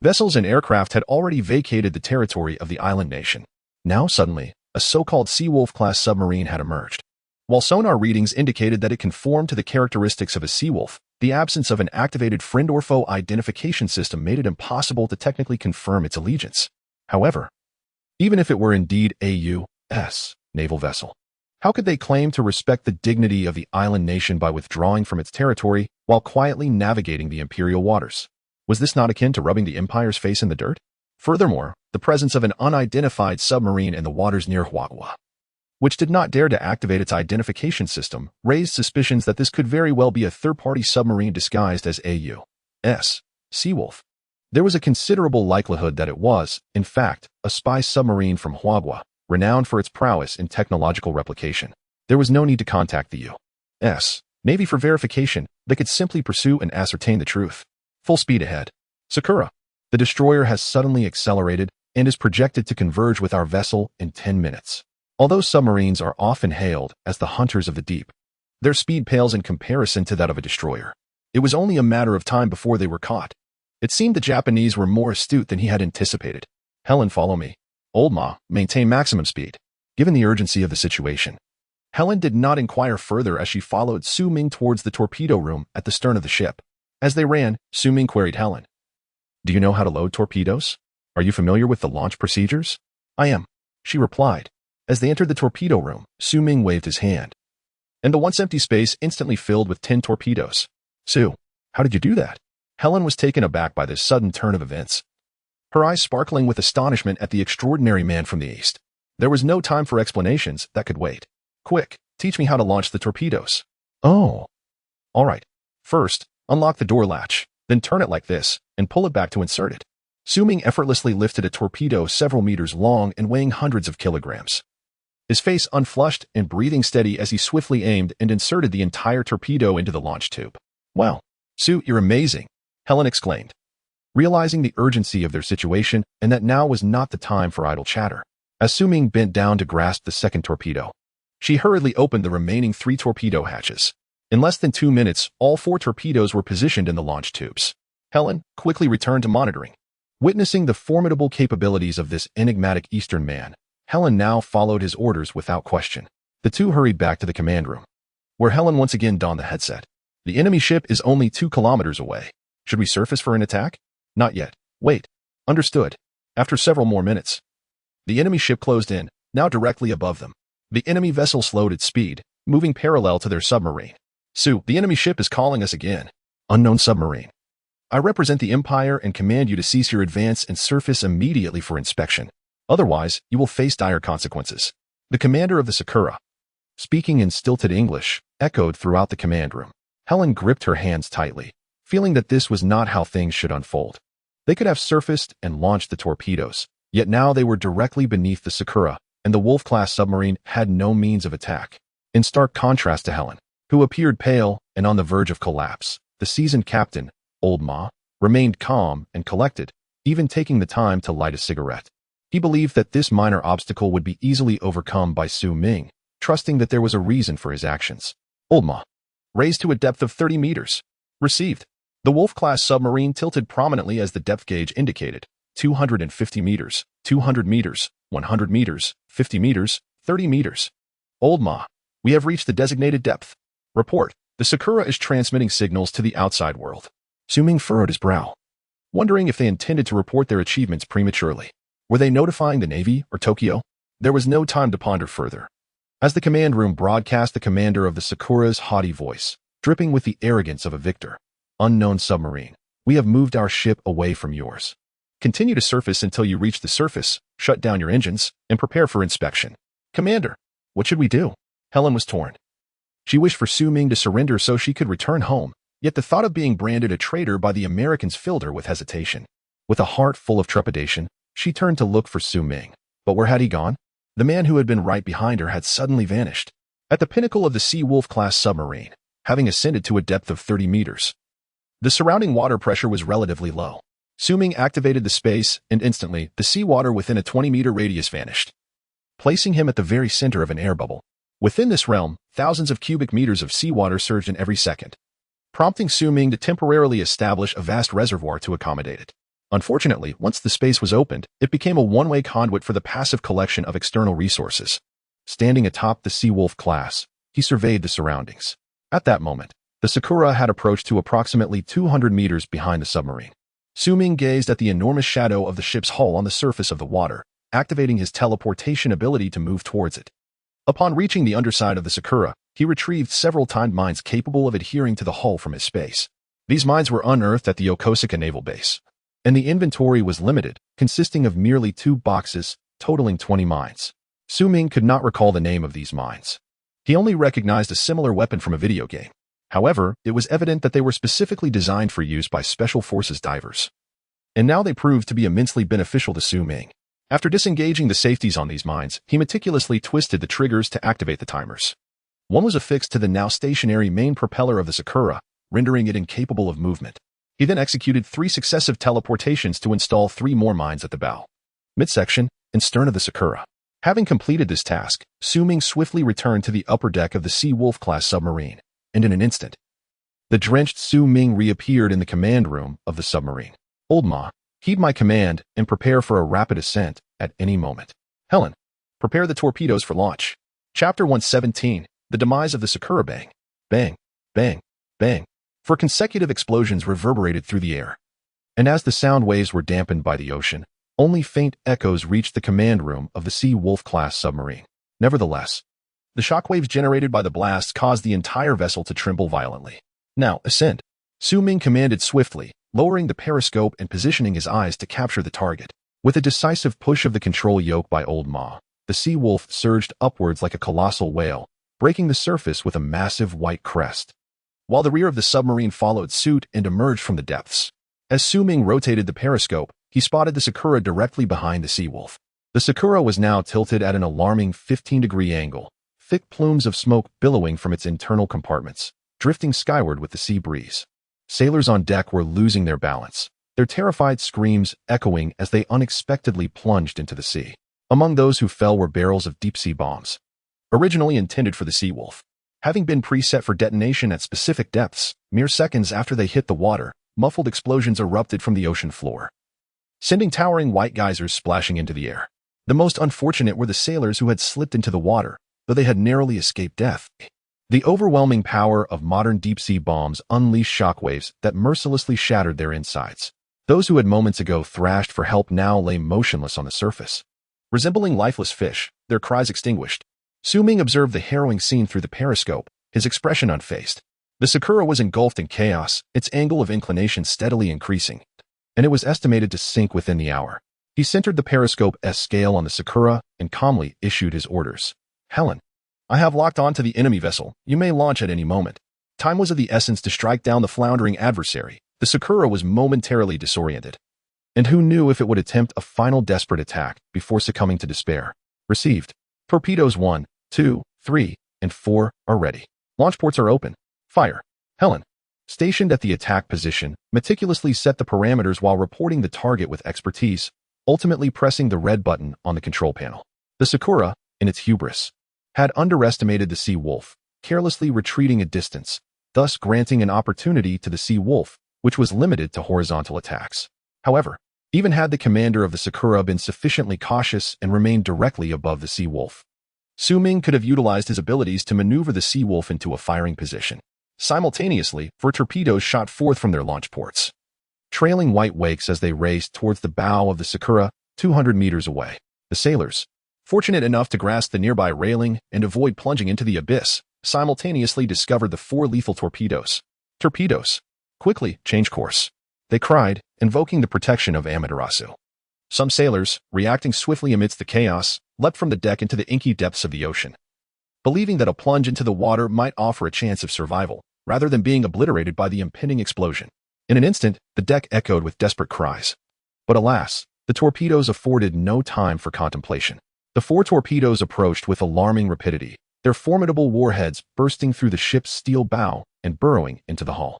vessels and aircraft had already vacated the territory of the island nation. Now suddenly, a so-called Seawolf-class submarine had emerged. While sonar readings indicated that it conformed to the characteristics of a Seawolf, the absence of an activated friend or foe identification system made it impossible to technically confirm its allegiance. However, even if it were indeed a U.S. naval vessel. How could they claim to respect the dignity of the island nation by withdrawing from its territory while quietly navigating the imperial waters? Was this not akin to rubbing the empire's face in the dirt? Furthermore, the presence of an unidentified submarine in the waters near Huagua, which did not dare to activate its identification system, raised suspicions that this could very well be a third-party submarine disguised as a U.S. Seawolf. There was a considerable likelihood that it was, in fact, a spy submarine from Huagua, renowned for its prowess in technological replication. There was no need to contact the U.S. Navy for verification. They could simply pursue and ascertain the truth. Full speed ahead. Sakura. The destroyer has suddenly accelerated and is projected to converge with our vessel in 10 minutes. Although submarines are often hailed as the hunters of the deep, their speed pales in comparison to that of a destroyer. It was only a matter of time before they were caught. It seemed the Japanese were more astute than he had anticipated. Helen, follow me. Old Ma, maintain maximum speed. Given the urgency of the situation, Helen did not inquire further as she followed Su Ming towards the torpedo room at the stern of the ship. As they ran, Su Ming queried Helen, "Do you know how to load torpedoes? Are you familiar with the launch procedures?" "I am," she replied. As they entered the torpedo room, Su Ming waved his hand, and the once empty space instantly filled with 10 torpedoes. "Su, how did you do that?" Helen was taken aback by this sudden turn of events, her eyes sparkling with astonishment at the extraordinary man from the east. There was no time for explanations that could wait. "Quick, teach me how to launch the torpedoes." "Oh. All right. First, unlock the door latch, then turn it like this, and pull it back to insert it." Su Ming effortlessly lifted a torpedo several meters long and weighing hundreds of kilograms. His face unflushed and breathing steady as he swiftly aimed and inserted the entire torpedo into the launch tube. "Wow, Su, you're amazing," Helen exclaimed, realizing the urgency of their situation and that now was not the time for idle chatter. As Su Ming bent down to grasp the second torpedo, she hurriedly opened the remaining 3 torpedo hatches. In less than 2 minutes, all 4 torpedoes were positioned in the launch tubes. Helen quickly returned to monitoring. Witnessing the formidable capabilities of this enigmatic Eastern man, Helen now followed his orders without question. The two hurried back to the command room, where Helen once again donned the headset. "The enemy ship is only 2 kilometers away. Should we surface for an attack?" "Not yet. Wait." "Understood." After several more minutes, the enemy ship closed in, now directly above them. The enemy vessel slowed its speed, moving parallel to their submarine. "Su, the enemy ship is calling us again." "Unknown submarine. I represent the Empire and command you to cease your advance and surface immediately for inspection. Otherwise, you will face dire consequences." The commander of the Sakura, speaking in stilted English, echoed throughout the command room. Helen gripped her hands tightly, feeling that this was not how things should unfold. They could have surfaced and launched the torpedoes, yet now they were directly beneath the Sakura, and the Wolf-class submarine had no means of attack. In stark contrast to Helen, who appeared pale and on the verge of collapse, the seasoned captain, Old Ma, remained calm and collected, even taking the time to light a cigarette. He believed that this minor obstacle would be easily overcome by Su Ming, trusting that there was a reason for his actions. Old Ma, raised to a depth of 30 meters. Received. The Wolf-class submarine tilted prominently as the depth gauge indicated. 250 meters, 200 meters, 100 meters, 50 meters, 30 meters. Old Ma, we have reached the designated depth. Report. The Sakura is transmitting signals to the outside world. Su Ming furrowed his brow, wondering if they intended to report their achievements prematurely. Were they notifying the Navy or Tokyo? There was no time to ponder further. As the command room broadcast the commander of the Sakura's haughty voice, dripping with the arrogance of a victor. "Unknown submarine, we have moved our ship away from yours. Continue to surface until you reach the surface, shut down your engines, and prepare for inspection." "Commander, what should we do?" Helen was torn. She wished for Su Ming to surrender so she could return home, yet the thought of being branded a traitor by the Americans filled her with hesitation. With a heart full of trepidation, she turned to look for Su Ming. But where had he gone? The man who had been right behind her had suddenly vanished. At the pinnacle of the Sea Wolf-class submarine, having ascended to a depth of 30 meters, the surrounding water pressure was relatively low. Su Ming activated the space, and instantly, the seawater within a 20-meter radius vanished, placing him at the very center of an air bubble. Within this realm, thousands of cubic meters of seawater surged in every second, prompting Su Ming to temporarily establish a vast reservoir to accommodate it. Unfortunately, once the space was opened, it became a one-way conduit for the passive collection of external resources. Standing atop the Sea Wolf class, he surveyed the surroundings. At that moment, the Sakura had approached to approximately 200 meters behind the submarine. Su Ming gazed at the enormous shadow of the ship's hull on the surface of the water, activating his teleportation ability to move towards it. Upon reaching the underside of the Sakura, he retrieved several timed mines capable of adhering to the hull from his space. These mines were unearthed at the Yokosuka Naval Base, and the inventory was limited, consisting of merely 2 boxes, totaling 20 mines. Ming could not recall the name of these mines. He only recognized a similar weapon from a video game. However, it was evident that they were specifically designed for use by Special Forces divers. And now they proved to be immensely beneficial to Ming. After disengaging the safeties on these mines, he meticulously twisted the triggers to activate the timers. One was affixed to the now stationary main propeller of the Sakura, rendering it incapable of movement. He then executed 3 successive teleportations to install 3 more mines at the bow, midsection, and stern of the Sakura. Having completed this task, Ming swiftly returned to the upper deck of the Sea Wolf-class submarine, and in an instant, the drenched Ming reappeared in the command room of the submarine. "Old Ma, heed my command and prepare for a rapid ascent at any moment. Helen, prepare the torpedoes for launch." Chapter 117, The Demise of the Sakura. Bang, bang, bang, bang. 4 consecutive explosions reverberated through the air. And as the sound waves were dampened by the ocean, only faint echoes reached the command room of the Sea Wolf-class submarine. Nevertheless, the shockwaves generated by the blasts caused the entire vessel to tremble violently. "Now, ascend," Ming commanded swiftly, lowering the periscope and positioning his eyes to capture the target. With a decisive push of the control yoke by Old Ma, the Sea Wolf surged upwards like a colossal whale, breaking the surface with a massive white crest, while the rear of the submarine followed suit and emerged from the depths. As Ming rotated the periscope, he spotted the Sakura directly behind the Sea Wolf. The Sakura was now tilted at an alarming 15-degree angle, thick plumes of smoke billowing from its internal compartments, drifting skyward with the sea breeze. Sailors on deck were losing their balance, their terrified screams echoing as they unexpectedly plunged into the sea. Among those who fell were barrels of deep-sea bombs, originally intended for the Sea Wolf. Having been preset for detonation at specific depths, mere seconds after they hit the water, muffled explosions erupted from the ocean floor, sending towering white geysers splashing into the air. The most unfortunate were the sailors who had slipped into the water, though they had narrowly escaped death. The overwhelming power of modern deep-sea bombs unleashed shockwaves that mercilessly shattered their insides. Those who had moments ago thrashed for help now lay motionless on the surface, resembling lifeless fish, their cries extinguished. Ming observed the harrowing scene through the periscope, his expression unfazed. The Sakura was engulfed in chaos, its angle of inclination steadily increasing, and it was estimated to sink within the hour. He centered the periscope's scale on the Sakura and calmly issued his orders. "Helen, I have locked on to the enemy vessel. You may launch at any moment." Time was of the essence to strike down the floundering adversary. The Sakura was momentarily disoriented, and who knew if it would attempt a final desperate attack before succumbing to despair. "Received. Torpedoes 1, 2, 3, and 4 are ready. Launch ports are open. Fire." Helen, stationed at the attack position, meticulously set the parameters while reporting the target with expertise, ultimately pressing the red button on the control panel. The Sakura, in its hubris, had underestimated the Sea Wolf, carelessly retreating a distance, thus granting an opportunity to the Sea Wolf, which was limited to horizontal attacks. However, even had the commander of the Sakura been sufficiently cautious and remained directly above the Sea Wolf, Ming could have utilized his abilities to maneuver the Sea Wolf into a firing position. Simultaneously, 4 torpedoes shot forth from their launch ports, trailing white wakes as they raced towards the bow of the Sakura, 200 meters away. The sailors, fortunate enough to grasp the nearby railing and avoid plunging into the abyss, simultaneously discovered the 4 lethal torpedoes. "Torpedoes, quickly, change course," they cried, invoking the protection of Amaterasu. Some sailors, reacting swiftly amidst the chaos, leapt from the deck into the inky depths of the ocean, believing that a plunge into the water might offer a chance of survival, rather than being obliterated by the impending explosion. In an instant, the deck echoed with desperate cries. But alas, the torpedoes afforded no time for contemplation. The 4 torpedoes approached with alarming rapidity, their formidable warheads bursting through the ship's steel bow and burrowing into the hull.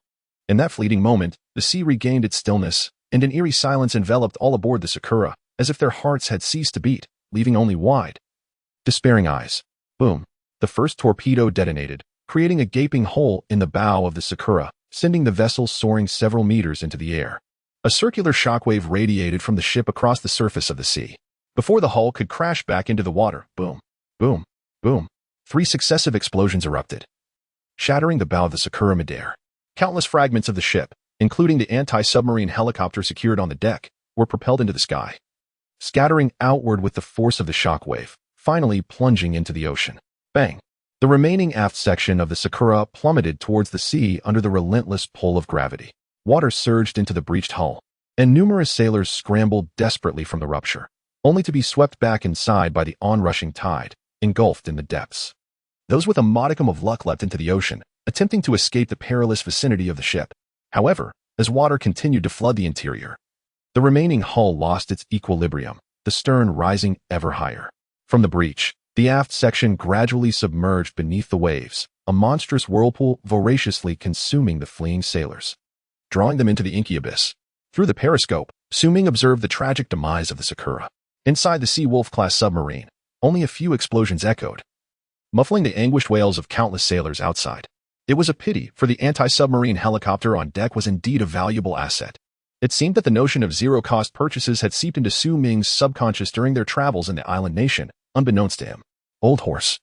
In that fleeting moment, the sea regained its stillness, and an eerie silence enveloped all aboard the Sakura, as if their hearts had ceased to beat, leaving only wide, despairing eyes. Boom. The first torpedo detonated, creating a gaping hole in the bow of the Sakura, sending the vessel soaring several meters into the air. A circular shockwave radiated from the ship across the surface of the sea. Before the hull could crash back into the water, boom, boom, boom, 3 successive explosions erupted, shattering the bow of the Sakura midair. Countless fragments of the ship, including the anti-submarine helicopter secured on the deck, were propelled into the sky, scattering outward with the force of the shockwave, finally plunging into the ocean. Bang! The remaining aft section of the Sakura plummeted towards the sea under the relentless pull of gravity. Water surged into the breached hull, and numerous sailors scrambled desperately from the rupture, only to be swept back inside by the onrushing tide, engulfed in the depths. Those with a modicum of luck leapt into the ocean, attempting to escape the perilous vicinity of the ship. However, as water continued to flood the interior, the remaining hull lost its equilibrium, the stern rising ever higher. From the breach, the aft section gradually submerged beneath the waves, a monstrous whirlpool voraciously consuming the fleeing sailors, drawing them into the inky abyss. Through the periscope, Ming observed the tragic demise of the Sakura. Inside the Sea Wolf-class submarine, only a few explosions echoed, muffling the anguished wails of countless sailors outside. It was a pity, for the anti-submarine helicopter on deck was indeed a valuable asset. It seemed that the notion of zero-cost purchases had seeped into Ming's subconscious during their travels in the island nation, unbeknownst to him. Old horse.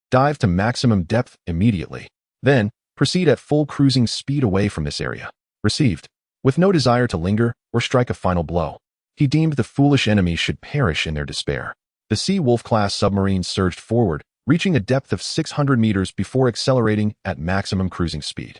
Dive to maximum depth immediately. Then, proceed at full cruising speed away from this area. Received. With no desire to linger or strike a final blow, he deemed the foolish enemy should perish in their despair. The Sea Wolf-class submarine surged forward, reaching a depth of 600 meters before accelerating at maximum cruising speed.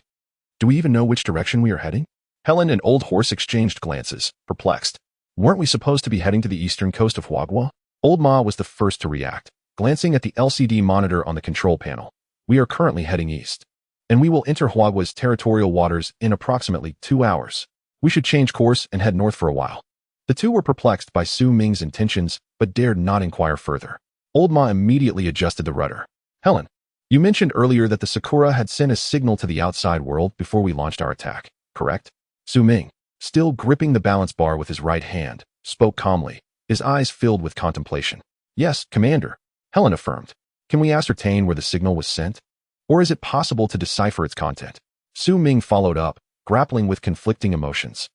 Do we even know which direction we are heading? Helen and Old Horse exchanged glances, perplexed. Weren't we supposed to be heading to the eastern coast of Huagua? Old Ma was the first to react, glancing at the LCD monitor on the control panel. We are currently heading east, and we will enter Huagua's territorial waters in approximately 2 hours. We should change course and head north for a while. The two were perplexed by Ming's intentions, but dared not inquire further. Old Ma immediately adjusted the rudder. Helen, you mentioned earlier that the Sakura had sent a signal to the outside world before we launched our attack, correct? Ming, still gripping the balance bar with his right hand, spoke calmly, his eyes filled with contemplation. Yes, Commander, Helen affirmed. Can we ascertain where the signal was sent? Or is it possible to decipher its content? Ming followed up, grappling with conflicting emotions.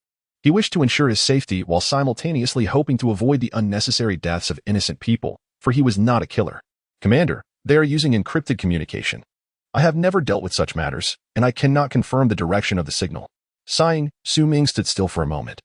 He wished to ensure his safety while simultaneously hoping to avoid the unnecessary deaths of innocent people, for he was not a killer. Commander, they are using encrypted communication. I have never dealt with such matters, and I cannot confirm the direction of the signal. Sighing, Ming stood still for a moment,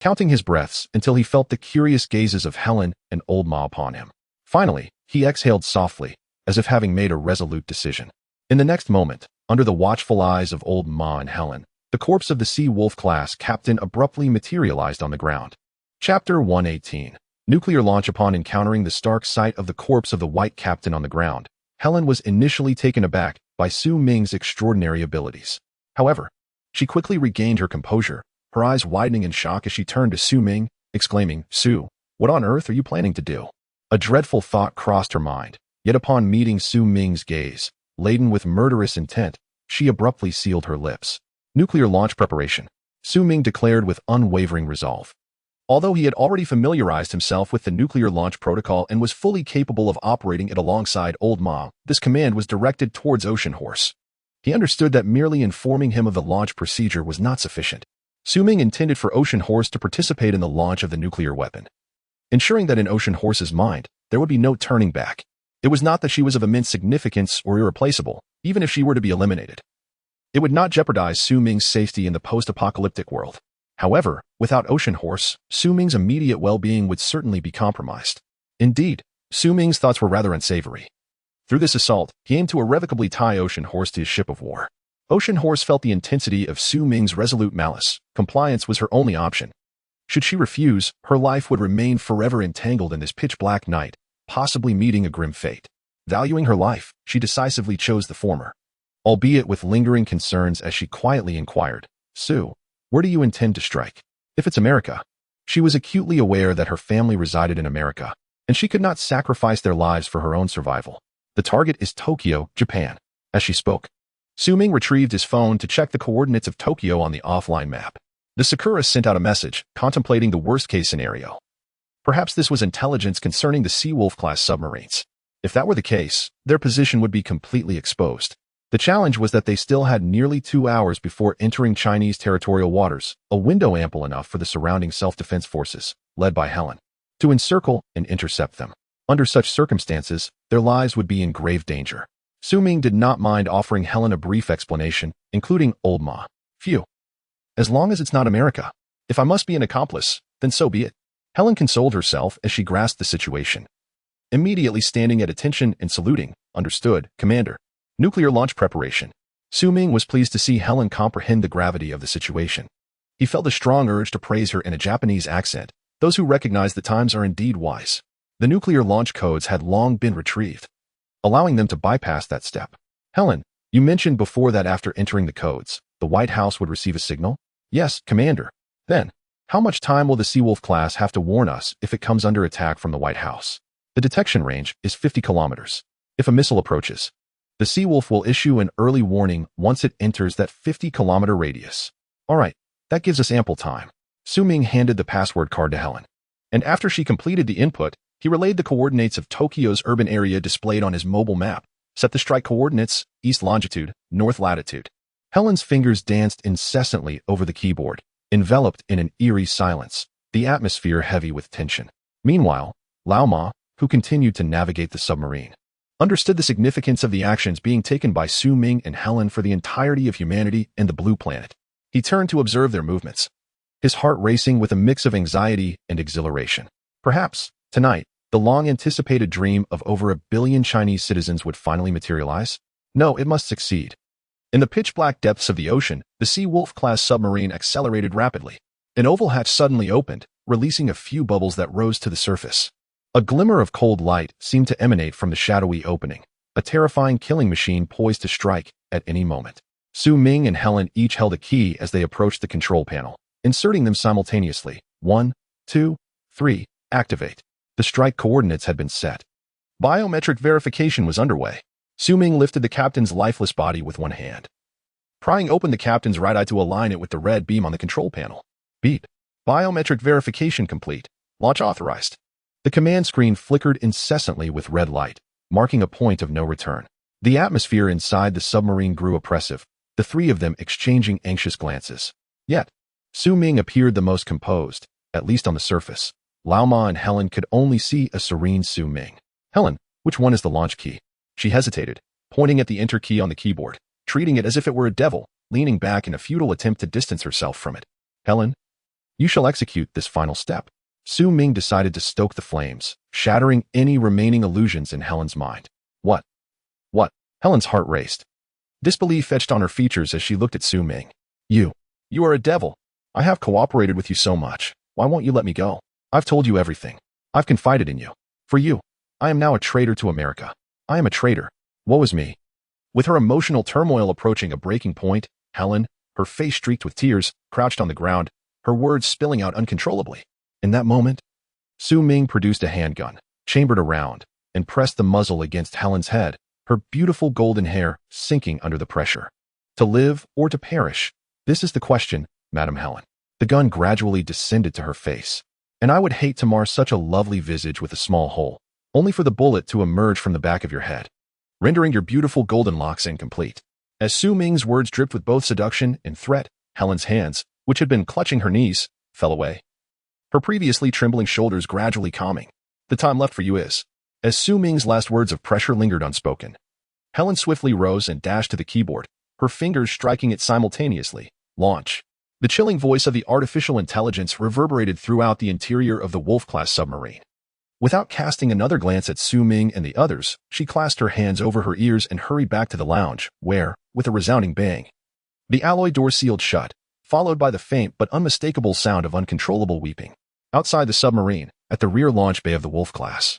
counting his breaths until he felt the curious gazes of Helen and Old Ma upon him. Finally, he exhaled softly, as if having made a resolute decision. In the next moment, under the watchful eyes of Old Ma and Helen, the corpse of the Sea Wolf-class captain abruptly materialized on the ground. Chapter 118. Nuclear launch. Upon encountering the stark sight of the corpse of the white captain on the ground, Helen was initially taken aback by Ming's extraordinary abilities. However, she quickly regained her composure, her eyes widening in shock as she turned to Ming, exclaiming, Sue, what on earth are you planning to do? A dreadful thought crossed her mind, yet upon meeting Ming's gaze, laden with murderous intent, she abruptly sealed her lips. Nuclear launch preparation, Ming declared with unwavering resolve. Although he had already familiarized himself with the nuclear launch protocol and was fully capable of operating it alongside Old Ma, this command was directed towards Ocean Horse. He understood that merely informing him of the launch procedure was not sufficient. Ming intended for Ocean Horse to participate in the launch of the nuclear weapon, ensuring that in Ocean Horse's mind, there would be no turning back. It was not that she was of immense significance or irreplaceable, even if she were to be eliminated. It would not jeopardize Ming's safety in the post-apocalyptic world. However, without Ocean Horse, Ming's immediate well-being would certainly be compromised. Indeed, Ming's thoughts were rather unsavory. Through this assault, he aimed to irrevocably tie Ocean Horse to his ship of war. Ocean Horse felt the intensity of Ming's resolute malice. Compliance was her only option. Should she refuse, her life would remain forever entangled in this pitch-black night, possibly meeting a grim fate. Valuing her life, she decisively chose the former, albeit with lingering concerns as she quietly inquired, Sue, where do you intend to strike? If it's America. She was acutely aware that her family resided in America, and she could not sacrifice their lives for her own survival. The target is Tokyo, Japan. As she spoke, Ming retrieved his phone to check the coordinates of Tokyo on the offline map. The Sakura sent out a message, contemplating the worst-case scenario. Perhaps this was intelligence concerning the Sea Wolf-class submarines. If that were the case, their position would be completely exposed. The challenge was that they still had nearly 2 hours before entering Chinese territorial waters, a window ample enough for the surrounding self-defense forces, led by Helen, to encircle and intercept them. Under such circumstances, their lives would be in grave danger. Ming did not mind offering Helen a brief explanation, including Old Ma. Phew. As long as it's not America. If I must be an accomplice, then so be it. Helen consoled herself as she grasped the situation. Immediately standing at attention and saluting, "Understood, Commander. Nuclear launch preparation." Ming was pleased to see Helen comprehend the gravity of the situation. He felt a strong urge to praise her in a Japanese accent. Those who recognize the times are indeed wise. The nuclear launch codes had long been retrieved, allowing them to bypass that step. "Helen, you mentioned before that after entering the codes, the White House would receive a signal?" "Yes, Commander." "Then, how much time will the Seawolf class have to warn us if it comes under attack from the White House?" "The detection range is 50 kilometers. If a missile approaches, the Seawolf will issue an early warning once it enters that 50-kilometer radius." "All right, that gives us ample time." Ming handed the password card to Helen, and after she completed the input, he relayed the coordinates of Tokyo's urban area displayed on his mobile map, set the strike coordinates, east longitude, north latitude. Helen's fingers danced incessantly over the keyboard, enveloped in an eerie silence, the atmosphere heavy with tension. Meanwhile, Lao Ma, who continued to navigate the submarine, understood the significance of the actions being taken by Ming and Helen for the entirety of humanity and the Blue Planet. He turned to observe their movements, his heart racing with a mix of anxiety and exhilaration. Perhaps, tonight, the long-anticipated dream of over 1 billion Chinese citizens would finally materialize? No, it must succeed. In the pitch-black depths of the ocean, the Seawolf-class submarine accelerated rapidly. An oval hatch suddenly opened, releasing a few bubbles that rose to the surface. A glimmer of cold light seemed to emanate from the shadowy opening, a terrifying killing machine poised to strike at any moment. Ming and Helen each held a key as they approached the control panel, inserting them simultaneously. 1, 2, 3, activate. The strike coordinates had been set. Biometric verification was underway. Ming lifted the captain's lifeless body with one hand, prying open the captain's right eye to align it with the red beam on the control panel. Beep. Biometric verification complete. Launch authorized. The command screen flickered incessantly with red light, marking a point of no return. The atmosphere inside the submarine grew oppressive, the three of them exchanging anxious glances. Yet, Ming appeared the most composed, at least on the surface. Lao Ma and Helen could only see a serene Ming. "Helen, which one is the launch key?" She hesitated, pointing at the enter key on the keyboard, treating it as if it were a devil, leaning back in a futile attempt to distance herself from it. "Helen, you shall execute this final step." Ming decided to stoke the flames, shattering any remaining illusions in Helen's mind. What? What? Helen's heart raced. Disbelief etched on her features as she looked at Ming. You are a devil. I have cooperated with you so much. Why won't you let me go? I've told you everything. I've confided in you. For you, I am now a traitor to America. I am a traitor. Woe is me. With her emotional turmoil approaching a breaking point, Helen, her face streaked with tears, crouched on the ground, her words spilling out uncontrollably. In that moment, Ming produced a handgun, chambered around, and pressed the muzzle against Helen's head, her beautiful golden hair sinking under the pressure. To live or to perish? This is the question, Madam Helen. The gun gradually descended to her face, and I would hate to mar such a lovely visage with a small hole, only for the bullet to emerge from the back of your head, rendering your beautiful golden locks incomplete. As Ming's words dripped with both seduction and threat, Helen's hands, which had been clutching her knees, fell away, her previously trembling shoulders gradually calming. The time left for you is. As Ming's last words of pressure lingered unspoken, Helen swiftly rose and dashed to the keyboard, her fingers striking it simultaneously. Launch. The chilling voice of the artificial intelligence reverberated throughout the interior of the Wolf-class submarine. Without casting another glance at Ming and the others, she clasped her hands over her ears and hurried back to the lounge, where, with a resounding bang, the alloy door sealed shut, followed by the faint but unmistakable sound of uncontrollable weeping. Outside the submarine, at the rear launch bay of the Wolf-class,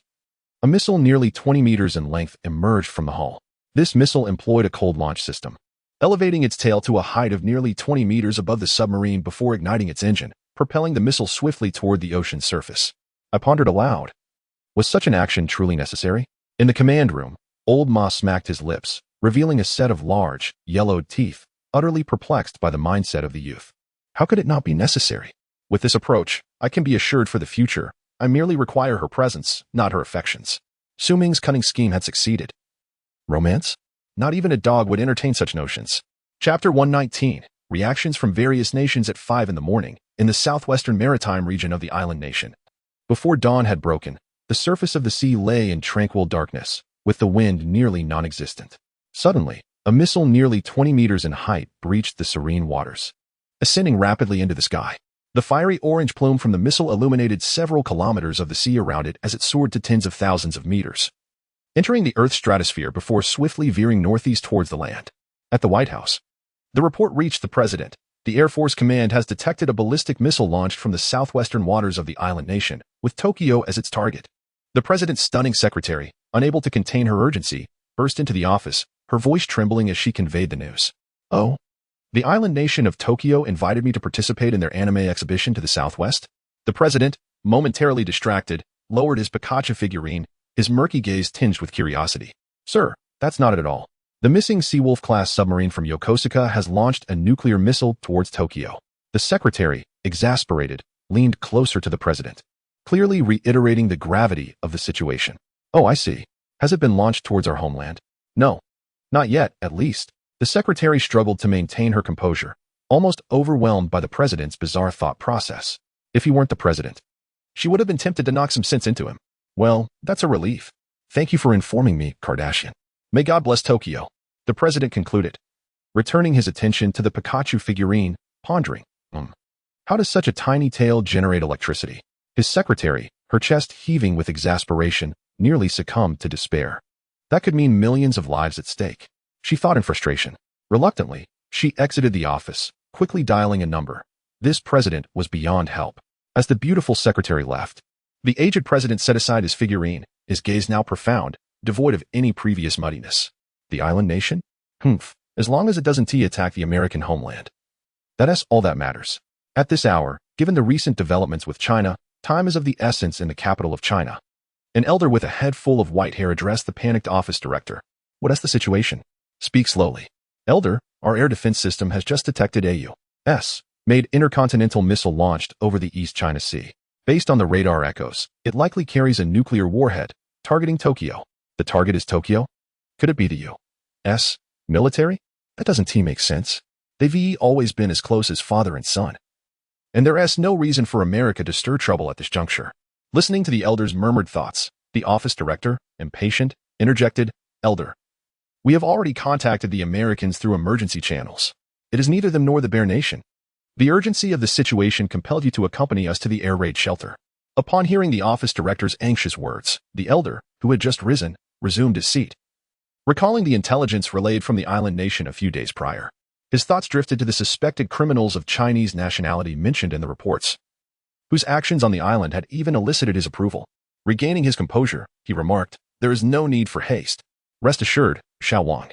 a missile nearly 20 meters in length emerged from the hull. This missile employed a cold launch system, elevating its tail to a height of nearly 20 meters above the submarine before igniting its engine, propelling the missile swiftly toward the ocean's surface. I pondered aloud. Was such an action truly necessary? In the command room, Old Ma smacked his lips, revealing a set of large, yellowed teeth, utterly perplexed by the mindset of the youth. How could it not be necessary? With this approach, I can be assured for the future, I merely require her presence, not her affections. Ming's cunning scheme had succeeded. Romance? Not even a dog would entertain such notions. Chapter 119, Reactions from Various Nations at 5 in the morning, in the southwestern maritime region of the island nation. Before dawn had broken, the surface of the sea lay in tranquil darkness, with the wind nearly non-existent. Suddenly, a missile nearly 20 meters in height breached the serene waters, ascending rapidly into the sky. The fiery orange plume from the missile illuminated several kilometers of the sea around it as it soared to tens of thousands of meters, entering the Earth's stratosphere before swiftly veering northeast towards the land. At the White House, the report reached the president. The Air Force Command has detected a ballistic missile launched from the southwestern waters of the island nation, with Tokyo as its target. The president's stunning secretary, unable to contain her urgency, burst into the office, her voice trembling as she conveyed the news. Oh, the island nation of Tokyo invited me to participate in their anime exhibition to the southwest? The president, momentarily distracted, lowered his Pikachu figurine, his murky gaze tinged with curiosity. Sir, that's not it at all. The missing Seawolf-class submarine from Yokosuka has launched a nuclear missile towards Tokyo. The secretary, exasperated, leaned closer to the president, clearly reiterating the gravity of the situation. Oh, I see. Has it been launched towards our homeland? No. Not yet, at least. The secretary struggled to maintain her composure, almost overwhelmed by the president's bizarre thought process. If he weren't the president, she would have been tempted to knock some sense into him. Well, that's a relief. Thank you for informing me, Kardashian. May God bless Tokyo, the president concluded, returning his attention to the Pikachu figurine, pondering, how does such a tiny tail generate electricity? His secretary, her chest heaving with exasperation, nearly succumbed to despair. That could mean millions of lives at stake. She thought in frustration. Reluctantly, she exited the office, quickly dialing a number. This president was beyond help. As the beautiful secretary left, the aged president set aside his figurine, his gaze now profound, devoid of any previous muddiness. The island nation? Humph. As long as it doesn't attack the American homeland. That's all that matters. At this hour, given the recent developments with China, time is of the essence in the capital of China. An elder with a head full of white hair addressed the panicked office director. What is the situation? Speak slowly. Elder, our air defense system has just detected a U.S.-made intercontinental missile launched over the East China Sea. Based on the radar echoes, it likely carries a nuclear warhead, targeting Tokyo. The target is Tokyo? Could it be the U.S. military? That doesn't make sense. They've always been as close as father and son. And there's no reason for America to stir trouble at this juncture. Listening to the elder's murmured thoughts, the office director, impatient, interjected, Elder, we have already contacted the Americans through emergency channels. It is neither them nor the Bear Nation. The urgency of the situation compelled you to accompany us to the air raid shelter. Upon hearing the office director's anxious words, the elder, who had just risen, resumed his seat. Recalling the intelligence relayed from the island nation a few days prior, his thoughts drifted to the suspected criminals of Chinese nationality mentioned in the reports, whose actions on the island had even elicited his approval. Regaining his composure, he remarked, there is no need for haste. Rest assured, Xiao Wang.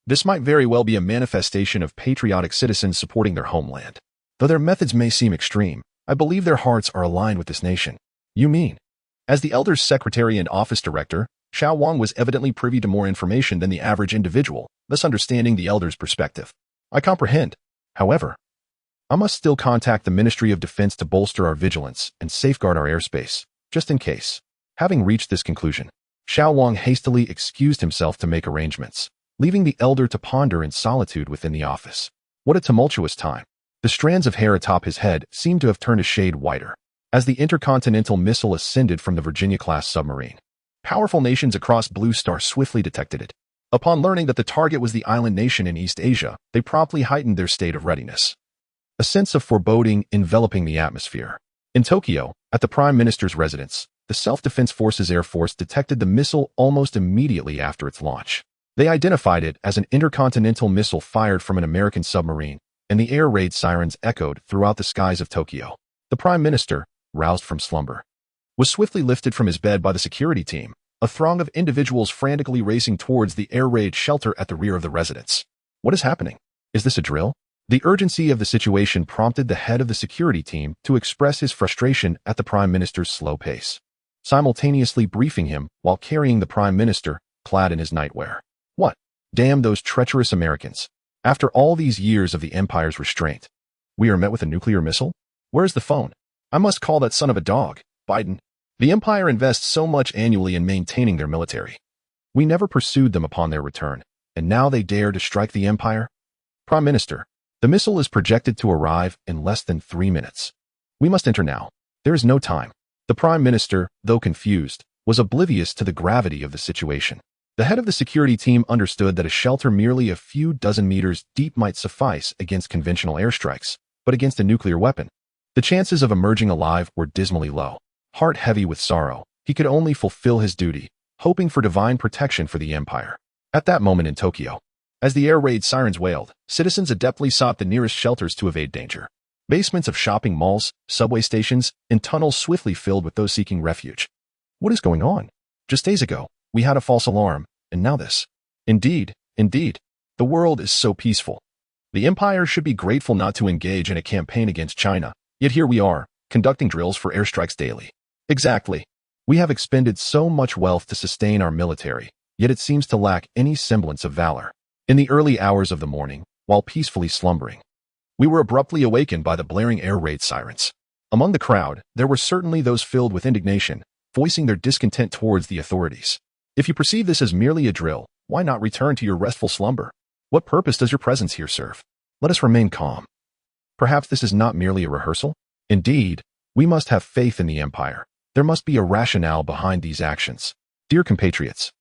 This might very well be a manifestation of patriotic citizens supporting their homeland. Though their methods may seem extreme, I believe their hearts are aligned with this nation. You mean? As the elder's secretary and office director, Xiao Wang was evidently privy to more information than the average individual, thus understanding the elder's perspective. I comprehend. However, I must still contact the Ministry of Defense to bolster our vigilance and safeguard our airspace, just in case. Having reached this conclusion, Xiao Wang hastily excused himself to make arrangements, leaving the elder to ponder in solitude within the office. What a tumultuous time. The strands of hair atop his head seemed to have turned a shade whiter as the intercontinental missile ascended from the Virginia-class submarine. Powerful nations across Blue Star swiftly detected it. Upon learning that the target was the island nation in East Asia, they promptly heightened their state of readiness. A sense of foreboding enveloping the atmosphere. In Tokyo, at the Prime Minister's residence, the Self-Defense Forces Air Force detected the missile almost immediately after its launch. They identified it as an intercontinental missile fired from an American submarine, and the air raid sirens echoed throughout the skies of Tokyo. The Prime Minister, roused from slumber, was swiftly lifted from his bed by the security team, a throng of individuals frantically racing towards the air raid shelter at the rear of the residence. What is happening? Is this a drill? The urgency of the situation prompted the head of the security team to express his frustration at the Prime Minister's slow pace, simultaneously briefing him while carrying the Prime Minister, clad in his nightwear. What? Damn those treacherous Americans. After all these years of the Empire's restraint, we are met with a nuclear missile? Where's the phone? I must call that son of a dog, Biden. The Empire invests so much annually in maintaining their military. We never pursued them upon their return, and now they dare to strike the Empire? Prime Minister, the missile is projected to arrive in less than 3 minutes. We must enter now. There is no time. The Prime Minister, though confused, was oblivious to the gravity of the situation. The head of the security team understood that a shelter merely a few dozen meters deep might suffice against conventional airstrikes, but against a nuclear weapon, The chances of emerging alive were dismally low. Heart heavy with sorrow, he could only fulfill his duty, hoping for divine protection for the Empire. At that moment in Tokyo, as the air raid sirens wailed, citizens adeptly sought the nearest shelters to evade danger. Basements of shopping malls, subway stations, and tunnels swiftly filled with those seeking refuge. What is going on? Just days ago, we had a false alarm, and now this. Indeed, the world is so peaceful. The Empire should be grateful not to engage in a campaign against China, yet here we are, conducting drills for airstrikes daily. Exactly. We have expended so much wealth to sustain our military, yet it seems to lack any semblance of valor. In the early hours of the morning, while peacefully slumbering, we were abruptly awakened by the blaring air raid sirens. Among the crowd, there were certainly those filled with indignation, voicing their discontent towards the authorities. If you perceive this as merely a drill, why not return to your restful slumber? What purpose does your presence here serve? Let us remain calm. Perhaps this is not merely a rehearsal? Indeed, we must have faith in the Empire. There must be a rationale behind these actions. Dear compatriots,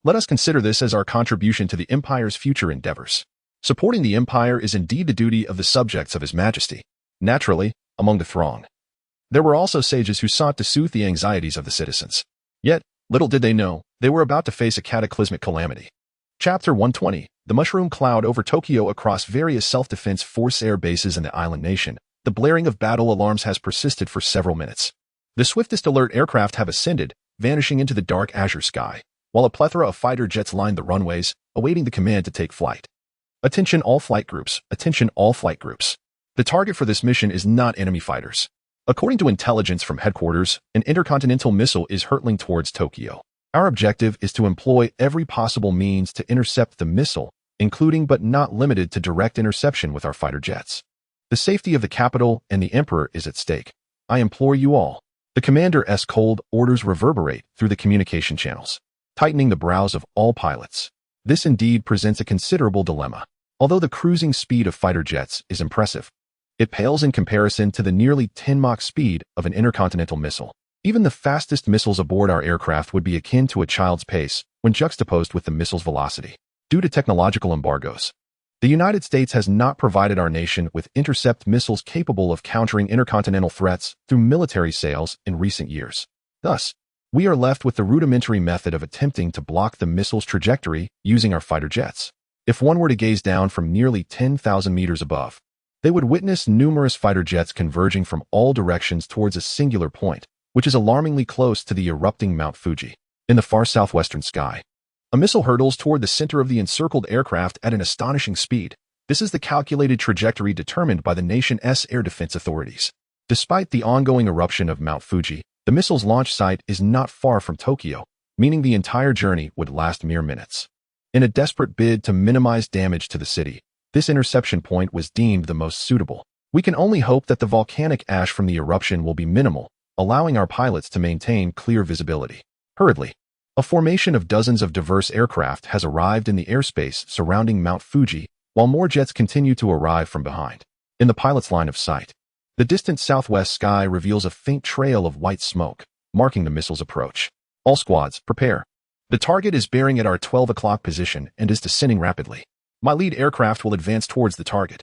let us consider this as our contribution to the Empire's future endeavors. Supporting the Empire is indeed the duty of the subjects of His Majesty. Naturally, among the throng, there were also sages who sought to soothe the anxieties of the citizens. Yet, little did they know, they were about to face a cataclysmic calamity. Chapter 120, The Mushroom Cloud over Tokyo. Across various self-defense force air bases in the island nation, the blaring of battle alarms has persisted for several minutes. The swiftest alert aircraft have ascended, vanishing into the dark azure sky, while a plethora of fighter jets lined the runways, awaiting the command to take flight. Attention all flight groups, attention all flight groups. The target for this mission is not enemy fighters. According to intelligence from headquarters, an intercontinental missile is hurtling towards Tokyo. Our objective is to employ every possible means to intercept the missile, including but not limited to direct interception with our fighter jets. The safety of the capital and the Emperor is at stake. I implore you all. The commander's cold orders reverberate through the communication channels, tightening the brows of all pilots. This indeed presents a considerable dilemma. Although the cruising speed of fighter jets is impressive, it pales in comparison to the nearly 10 Mach speed of an intercontinental missile. Even the fastest missiles aboard our aircraft would be akin to a child's pace when juxtaposed with the missile's velocity. Due to technological embargoes, the United States has not provided our nation with intercept missiles capable of countering intercontinental threats through military sales in recent years. Thus, we are left with the rudimentary method of attempting to block the missile's trajectory using our fighter jets. If one were to gaze down from nearly 10,000 meters above, they would witness numerous fighter jets converging from all directions towards a singular point, which is alarmingly close to the erupting Mount Fuji. In the far southwestern sky, a missile hurtles toward the center of the encircled aircraft at an astonishing speed. This is the calculated trajectory determined by the nation's air defense authorities. Despite the ongoing eruption of Mount Fuji, the missile's launch site is not far from Tokyo, meaning the entire journey would last mere minutes. In a desperate bid to minimize damage to the city, this interception point was deemed the most suitable. We can only hope that the volcanic ash from the eruption will be minimal, allowing our pilots to maintain clear visibility. Hurriedly, a formation of dozens of diverse aircraft has arrived in the airspace surrounding Mount Fuji, while more jets continue to arrive from behind. In the pilot's line of sight, the distant southwest sky reveals a faint trail of white smoke, marking the missile's approach. All squads, prepare. The target is bearing at our 12 o'clock position and is descending rapidly. My lead aircraft will advance towards the target.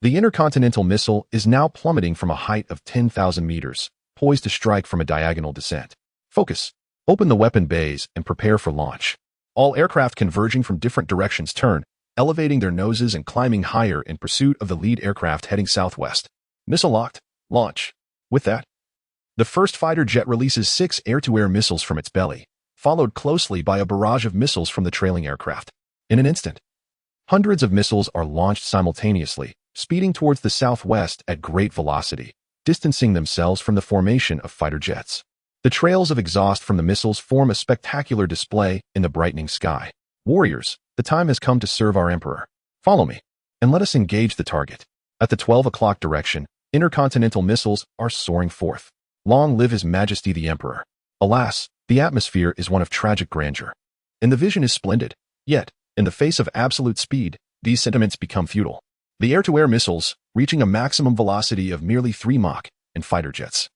The intercontinental missile is now plummeting from a height of 10,000 meters, poised to strike from a diagonal descent. Focus. Open the weapon bays and prepare for launch. All aircraft converging from different directions turn, elevating their noses and climbing higher in pursuit of the lead aircraft heading southwest. Missile locked. Launch. With that, the first fighter jet releases 6 air-to-air missiles from its belly, followed closely by a barrage of missiles from the trailing aircraft. In an instant, hundreds of missiles are launched simultaneously, speeding towards the southwest at great velocity, distancing themselves from the formation of fighter jets. The trails of exhaust from the missiles form a spectacular display in the brightening sky. Warriors, the time has come to serve our Emperor. Follow me, and let us engage the target. At the 12 o'clock direction, intercontinental missiles are soaring forth. Long live His Majesty the Emperor. Alas, the atmosphere is one of tragic grandeur, and the vision is splendid. Yet, in the face of absolute speed, these sentiments become futile. The air-to-air missiles, reaching a maximum velocity of merely 3 Mach, and fighter jets,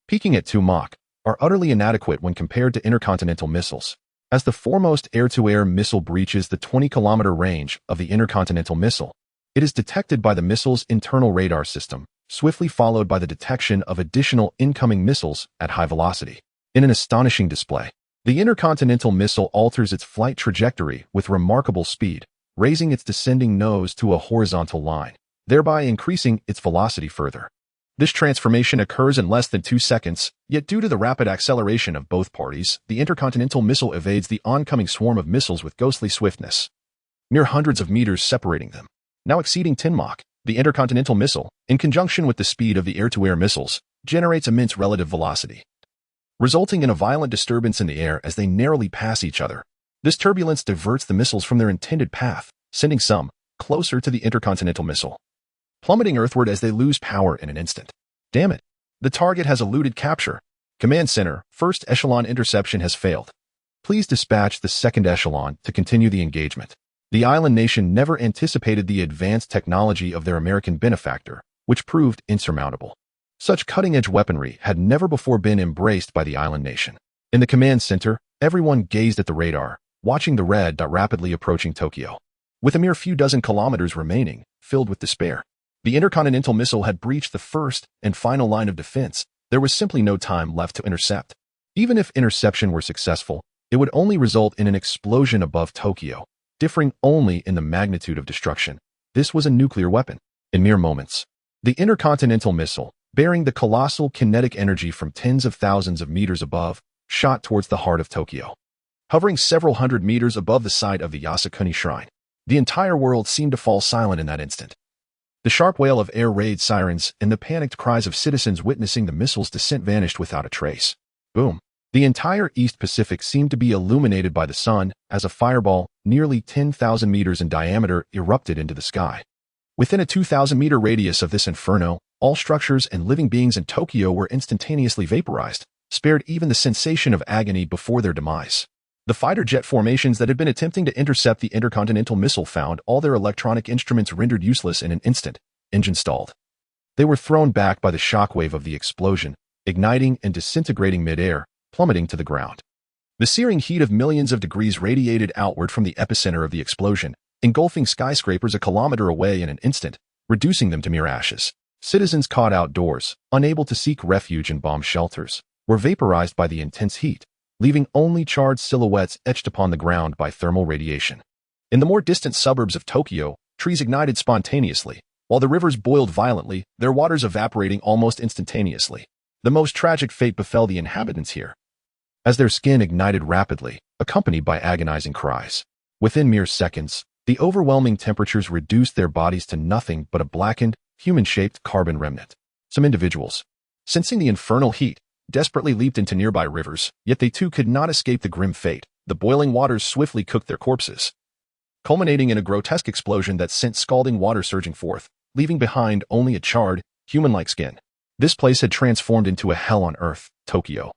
peaking at 2 Mach, are utterly inadequate when compared to intercontinental missiles. As the foremost air-to-air missile breaches the 20-kilometer range of the intercontinental missile, it is detected by the missile's internal radar system, swiftly followed by the detection of additional incoming missiles at high velocity. In an astonishing display, the intercontinental missile alters its flight trajectory with remarkable speed, raising its descending nose to a horizontal line, thereby increasing its velocity further. This transformation occurs in less than 2 seconds, yet due to the rapid acceleration of both parties, the intercontinental missile evades the oncoming swarm of missiles with ghostly swiftness, mere hundreds of meters separating them. Now exceeding 10 Mach, the intercontinental missile, in conjunction with the speed of the air-to-air missiles, generates immense relative velocity, resulting in a violent disturbance in the air as they narrowly pass each other. This turbulence diverts the missiles from their intended path, sending some closer to the intercontinental missile, plummeting earthward as they lose power in an instant. Damn it. The target has eluded capture. Command Center, first echelon interception has failed. Please dispatch the second echelon to continue the engagement. The island nation never anticipated the advanced technology of their American benefactor, which proved insurmountable. Such cutting-edge weaponry had never before been embraced by the island nation. In the command center, everyone gazed at the radar, watching the red dot rapidly approaching Tokyo. With a mere few dozen kilometers remaining, filled with despair, the intercontinental missile had breached the first and final line of defense. There was simply no time left to intercept. Even if interception were successful, it would only result in an explosion above Tokyo, differing only in the magnitude of destruction. This was a nuclear weapon. In mere moments, the intercontinental missile, bearing the colossal kinetic energy from tens of thousands of meters above, shot towards the heart of Tokyo. Hovering several hundred meters above the site of the Yasukuni Shrine, the entire world seemed to fall silent in that instant. The sharp wail of air raid sirens and the panicked cries of citizens witnessing the missile's descent vanished without a trace. Boom. The entire East Pacific seemed to be illuminated by the sun as a fireball, nearly 10,000 meters in diameter, erupted into the sky. Within a 2,000-meter radius of this inferno, all structures and living beings in Tokyo were instantaneously vaporized, spared even the sensation of agony before their demise. The fighter jet formations that had been attempting to intercept the intercontinental missile found all their electronic instruments rendered useless in an instant. Engine stalled. They were thrown back by the shockwave of the explosion, igniting and disintegrating mid-air, plummeting to the ground. The searing heat of millions of degrees radiated outward from the epicenter of the explosion, engulfing skyscrapers a kilometer away in an instant, reducing them to mere ashes. Citizens caught outdoors, unable to seek refuge in bomb shelters, were vaporized by the intense heat, leaving only charred silhouettes etched upon the ground by thermal radiation. In the more distant suburbs of Tokyo, trees ignited spontaneously, while the rivers boiled violently, their waters evaporating almost instantaneously. The most tragic fate befell the inhabitants here, as their skin ignited rapidly, accompanied by agonizing cries. Within mere seconds, the overwhelming temperatures reduced their bodies to nothing but a blackened, human-shaped carbon remnant. Some individuals, sensing the infernal heat, desperately leaped into nearby rivers, yet they too could not escape the grim fate. The boiling waters swiftly cooked their corpses, culminating in a grotesque explosion that sent scalding water surging forth, leaving behind only a charred, human-like skin. This place had transformed into a hell on earth. Tokyo,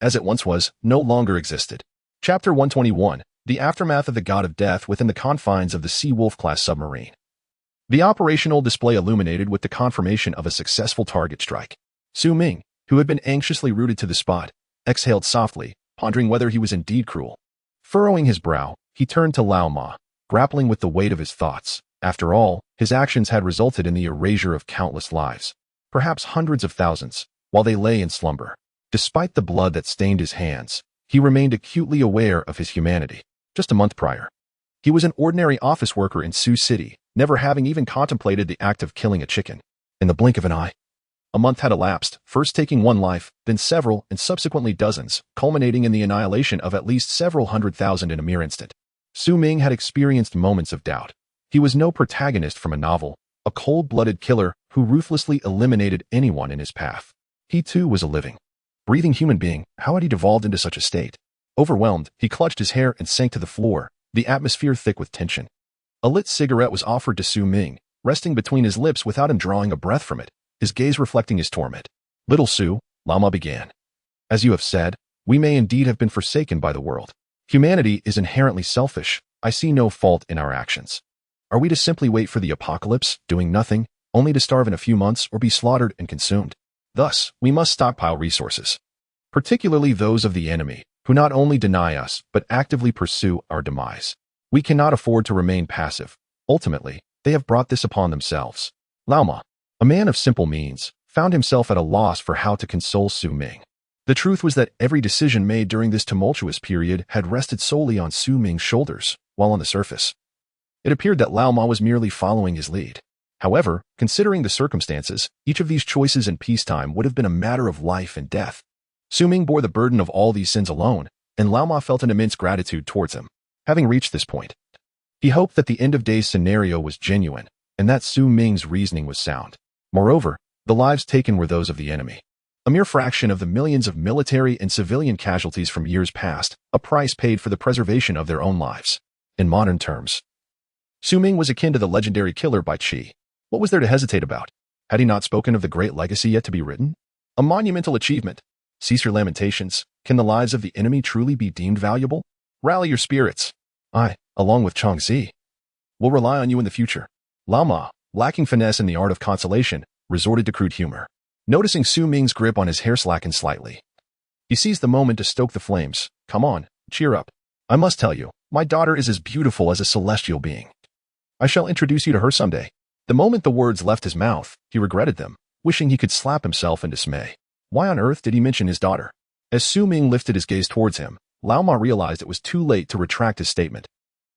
as it once was, no longer existed. Chapter 121, The Aftermath of the God of Death within the confines of the Sea Wolf-class submarine. The operational display illuminated with the confirmation of a successful target strike. Ming, who had been anxiously rooted to the spot, exhaled softly, pondering whether he was indeed cruel. Furrowing his brow, he turned to Lao Ma, grappling with the weight of his thoughts. After all, his actions had resulted in the erasure of countless lives, perhaps hundreds of thousands, while they lay in slumber. Despite the blood that stained his hands, he remained acutely aware of his humanity. Just a month prior, he was an ordinary office worker in Sioux City, never having even contemplated the act of killing a chicken. In the blink of an eye, a month had elapsed, first taking one life, then several, and subsequently dozens, culminating in the annihilation of at least several 100,000 in a mere instant. Ming had experienced moments of doubt. He was no protagonist from a novel, a cold-blooded killer who ruthlessly eliminated anyone in his path. He too was a living, breathing human being. How had he devolved into such a state? Overwhelmed, he clutched his hair and sank to the floor, the atmosphere thick with tension. A lit cigarette was offered to Ming, resting between his lips without him drawing a breath from it, his gaze reflecting his torment. Little Sue, Lama began. As you have said, we may indeed have been forsaken by the world. Humanity is inherently selfish. I see no fault in our actions. Are we to simply wait for the apocalypse, doing nothing, only to starve in a few months or be slaughtered and consumed? Thus, we must stockpile resources, particularly those of the enemy, who not only deny us, but actively pursue our demise. We cannot afford to remain passive. Ultimately, they have brought this upon themselves. Laoma, A man of simple means, found himself at a loss for how to console Su Ming. The truth was that every decision made during this tumultuous period had rested solely on Su Ming's shoulders, while on the surface, it appeared that Lao Ma was merely following his lead. However, considering the circumstances, each of these choices in peacetime would have been a matter of life and death. Su Ming bore the burden of all these sins alone, and Lao Ma felt an immense gratitude towards him. Having reached this point, he hoped that the end-of-days scenario was genuine, and that Su Ming's reasoning was sound. Moreover, the lives taken were those of the enemy. A mere fraction of the millions of military and civilian casualties from years past, a price paid for the preservation of their own lives. In modern terms, Su Ming was akin to the legendary killer by Qi. What was there to hesitate about? Had he not spoken of the great legacy yet to be written? A monumental achievement. Cease your lamentations. Can the lives of the enemy truly be deemed valuable? Rally your spirits. I, along with Changzi, will rely on you in the future. Lao Ma, lacking finesse in the art of consolation, resorted to crude humor. Noticing Su Ming's grip on his hair slackened slightly, he seized the moment to stoke the flames. Come on, cheer up. I must tell you, my daughter is as beautiful as a celestial being. I shall introduce you to her someday. The moment the words left his mouth, he regretted them, wishing he could slap himself in dismay. Why on earth did he mention his daughter? As Su Ming lifted his gaze towards him, Lao Ma realized it was too late to retract his statement.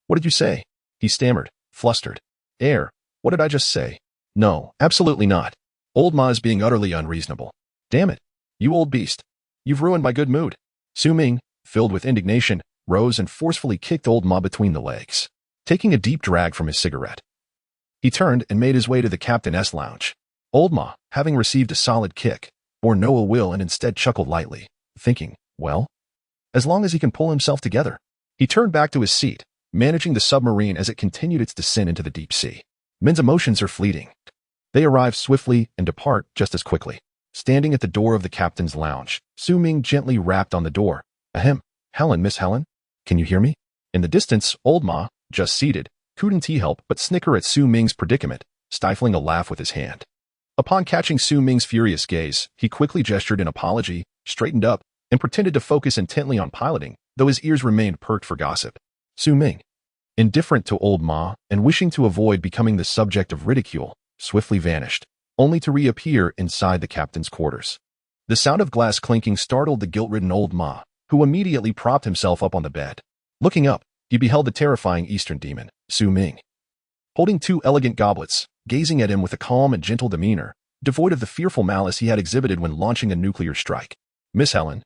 What did you say? He stammered, flustered. What did I just say? No, absolutely not. Old Ma is being utterly unreasonable. Damn it, you old beast. You've ruined my good mood. Su Ming, filled with indignation, rose and forcefully kicked Old Ma between the legs. Taking a deep drag from his cigarette, he turned and made his way to the captain's lounge. Old Ma, having received a solid kick, bore no ill will and instead chuckled lightly, thinking, well, as long as he can pull himself together. He turned back to his seat, managing the submarine as it continued its descent into the deep sea. Men's emotions are fleeting. They arrive swiftly and depart just as quickly. Standing at the door of the captain's lounge, Su Ming gently rapped on the door. Ahem, Helen, Miss Helen? Can you hear me? In the distance, Old Ma, just seated, couldn't he help but snicker at Su Ming's predicament, stifling a laugh with his hand. Upon catching Su Ming's furious gaze, he quickly gestured in apology, straightened up, and pretended to focus intently on piloting, though his ears remained perked for gossip. Su Ming, indifferent to Old Ma and wishing to avoid becoming the subject of ridicule, swiftly vanished, only to reappear inside the captain's quarters. The sound of glass clinking startled the guilt-ridden Old Ma, who immediately propped himself up on the bed. Looking up, he beheld the terrifying Eastern demon, Su Ming, holding two elegant goblets, gazing at him with a calm and gentle demeanor, devoid of the fearful malice he had exhibited when launching a nuclear strike. Miss Helen,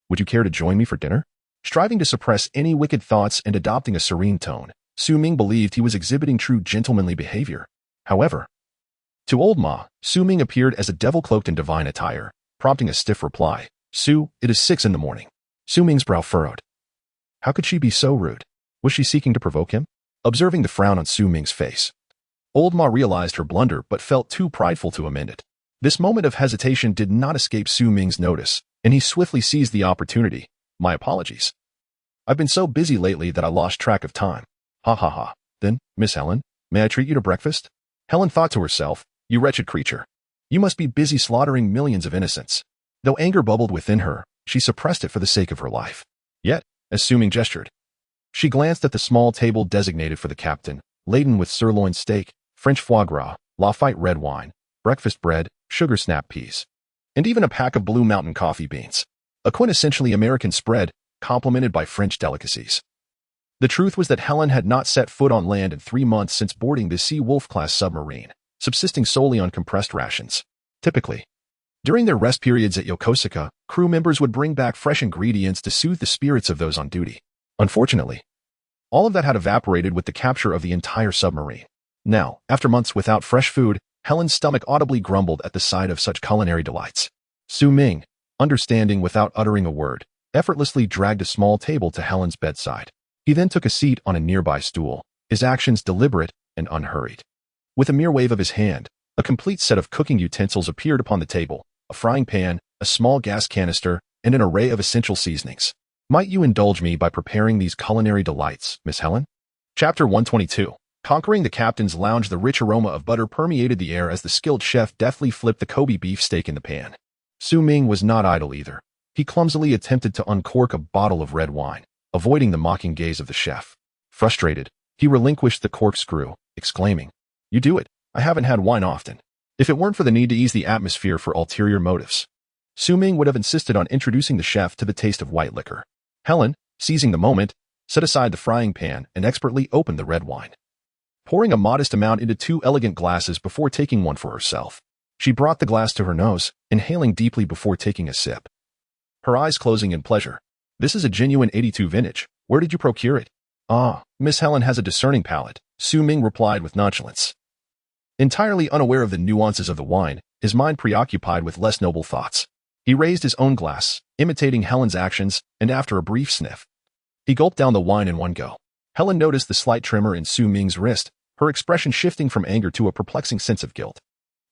would you care to join me for dinner? Striving to suppress any wicked thoughts and adopting a serene tone, Su Ming believed he was exhibiting true gentlemanly behavior. However, to Old Ma, Su Ming appeared as a devil cloaked in divine attire, prompting a stiff reply. Su, it is 6 a.m. Su Ming's brow furrowed. How could she be so rude? Was she seeking to provoke him? Observing the frown on Su Ming's face, Old Ma realized her blunder but felt too prideful to amend it. This moment of hesitation did not escape Su Ming's notice, and he swiftly seized the opportunity. My apologies. I've been so busy lately that I lost track of time. Ha ha ha. Then, Miss Helen, may I treat you to breakfast? Helen thought to herself, you wretched creature. You must be busy slaughtering millions of innocents. Though anger bubbled within her, she suppressed it for the sake of her life. Yet, as Su Ming gestured, she glanced at the small table designated for the captain, laden with sirloin steak, French foie gras, Lafite red wine, breakfast bread, sugar snap peas, and even a pack of Blue Mountain coffee beans. A quintessentially American spread, complemented by French delicacies. The truth was that Helen had not set foot on land in 3 months since boarding the Sea Wolf-class submarine, subsisting solely on compressed rations. Typically, during their rest periods at Yokosuka, crew members would bring back fresh ingredients to soothe the spirits of those on duty. Unfortunately, all of that had evaporated with the capture of the entire submarine. Now, after months without fresh food, Helen's stomach audibly grumbled at the sight of such culinary delights. Su Ming, understanding without uttering a word, effortlessly dragged a small table to Helen's bedside. He then took a seat on a nearby stool, his actions deliberate and unhurried. With a mere wave of his hand, a complete set of cooking utensils appeared upon the table, a frying pan, a small gas canister, and an array of essential seasonings. Might you indulge me by preparing these culinary delights, Miss Helen? Chapter 122. Conquering the captain's lounge. The rich aroma of butter permeated the air as the skilled chef deftly flipped the Kobe beef steak in the pan. Su Ming was not idle either. He clumsily attempted to uncork a bottle of red wine, avoiding the mocking gaze of the chef. Frustrated, he relinquished the corkscrew, exclaiming, You do it. I haven't had wine often. If it weren't for the need to ease the atmosphere for ulterior motives, Su Ming would have insisted on introducing the chef to the taste of white liquor. Helen, seizing the moment, set aside the frying pan and expertly opened the red wine, pouring a modest amount into 2 elegant glasses before taking one for herself. She brought the glass to her nose, inhaling deeply before taking a sip, her eyes closing in pleasure. This is a genuine 82 vintage. Where did you procure it? Ah, Miss Helen has a discerning palate, Su Ming replied with nonchalance. Entirely unaware of the nuances of the wine, his mind preoccupied with less noble thoughts. He raised his own glass, imitating Helen's actions, and after a brief sniff, he gulped down the wine in one go. Helen noticed the slight tremor in Su Ming's wrist, her expression shifting from anger to a perplexing sense of guilt.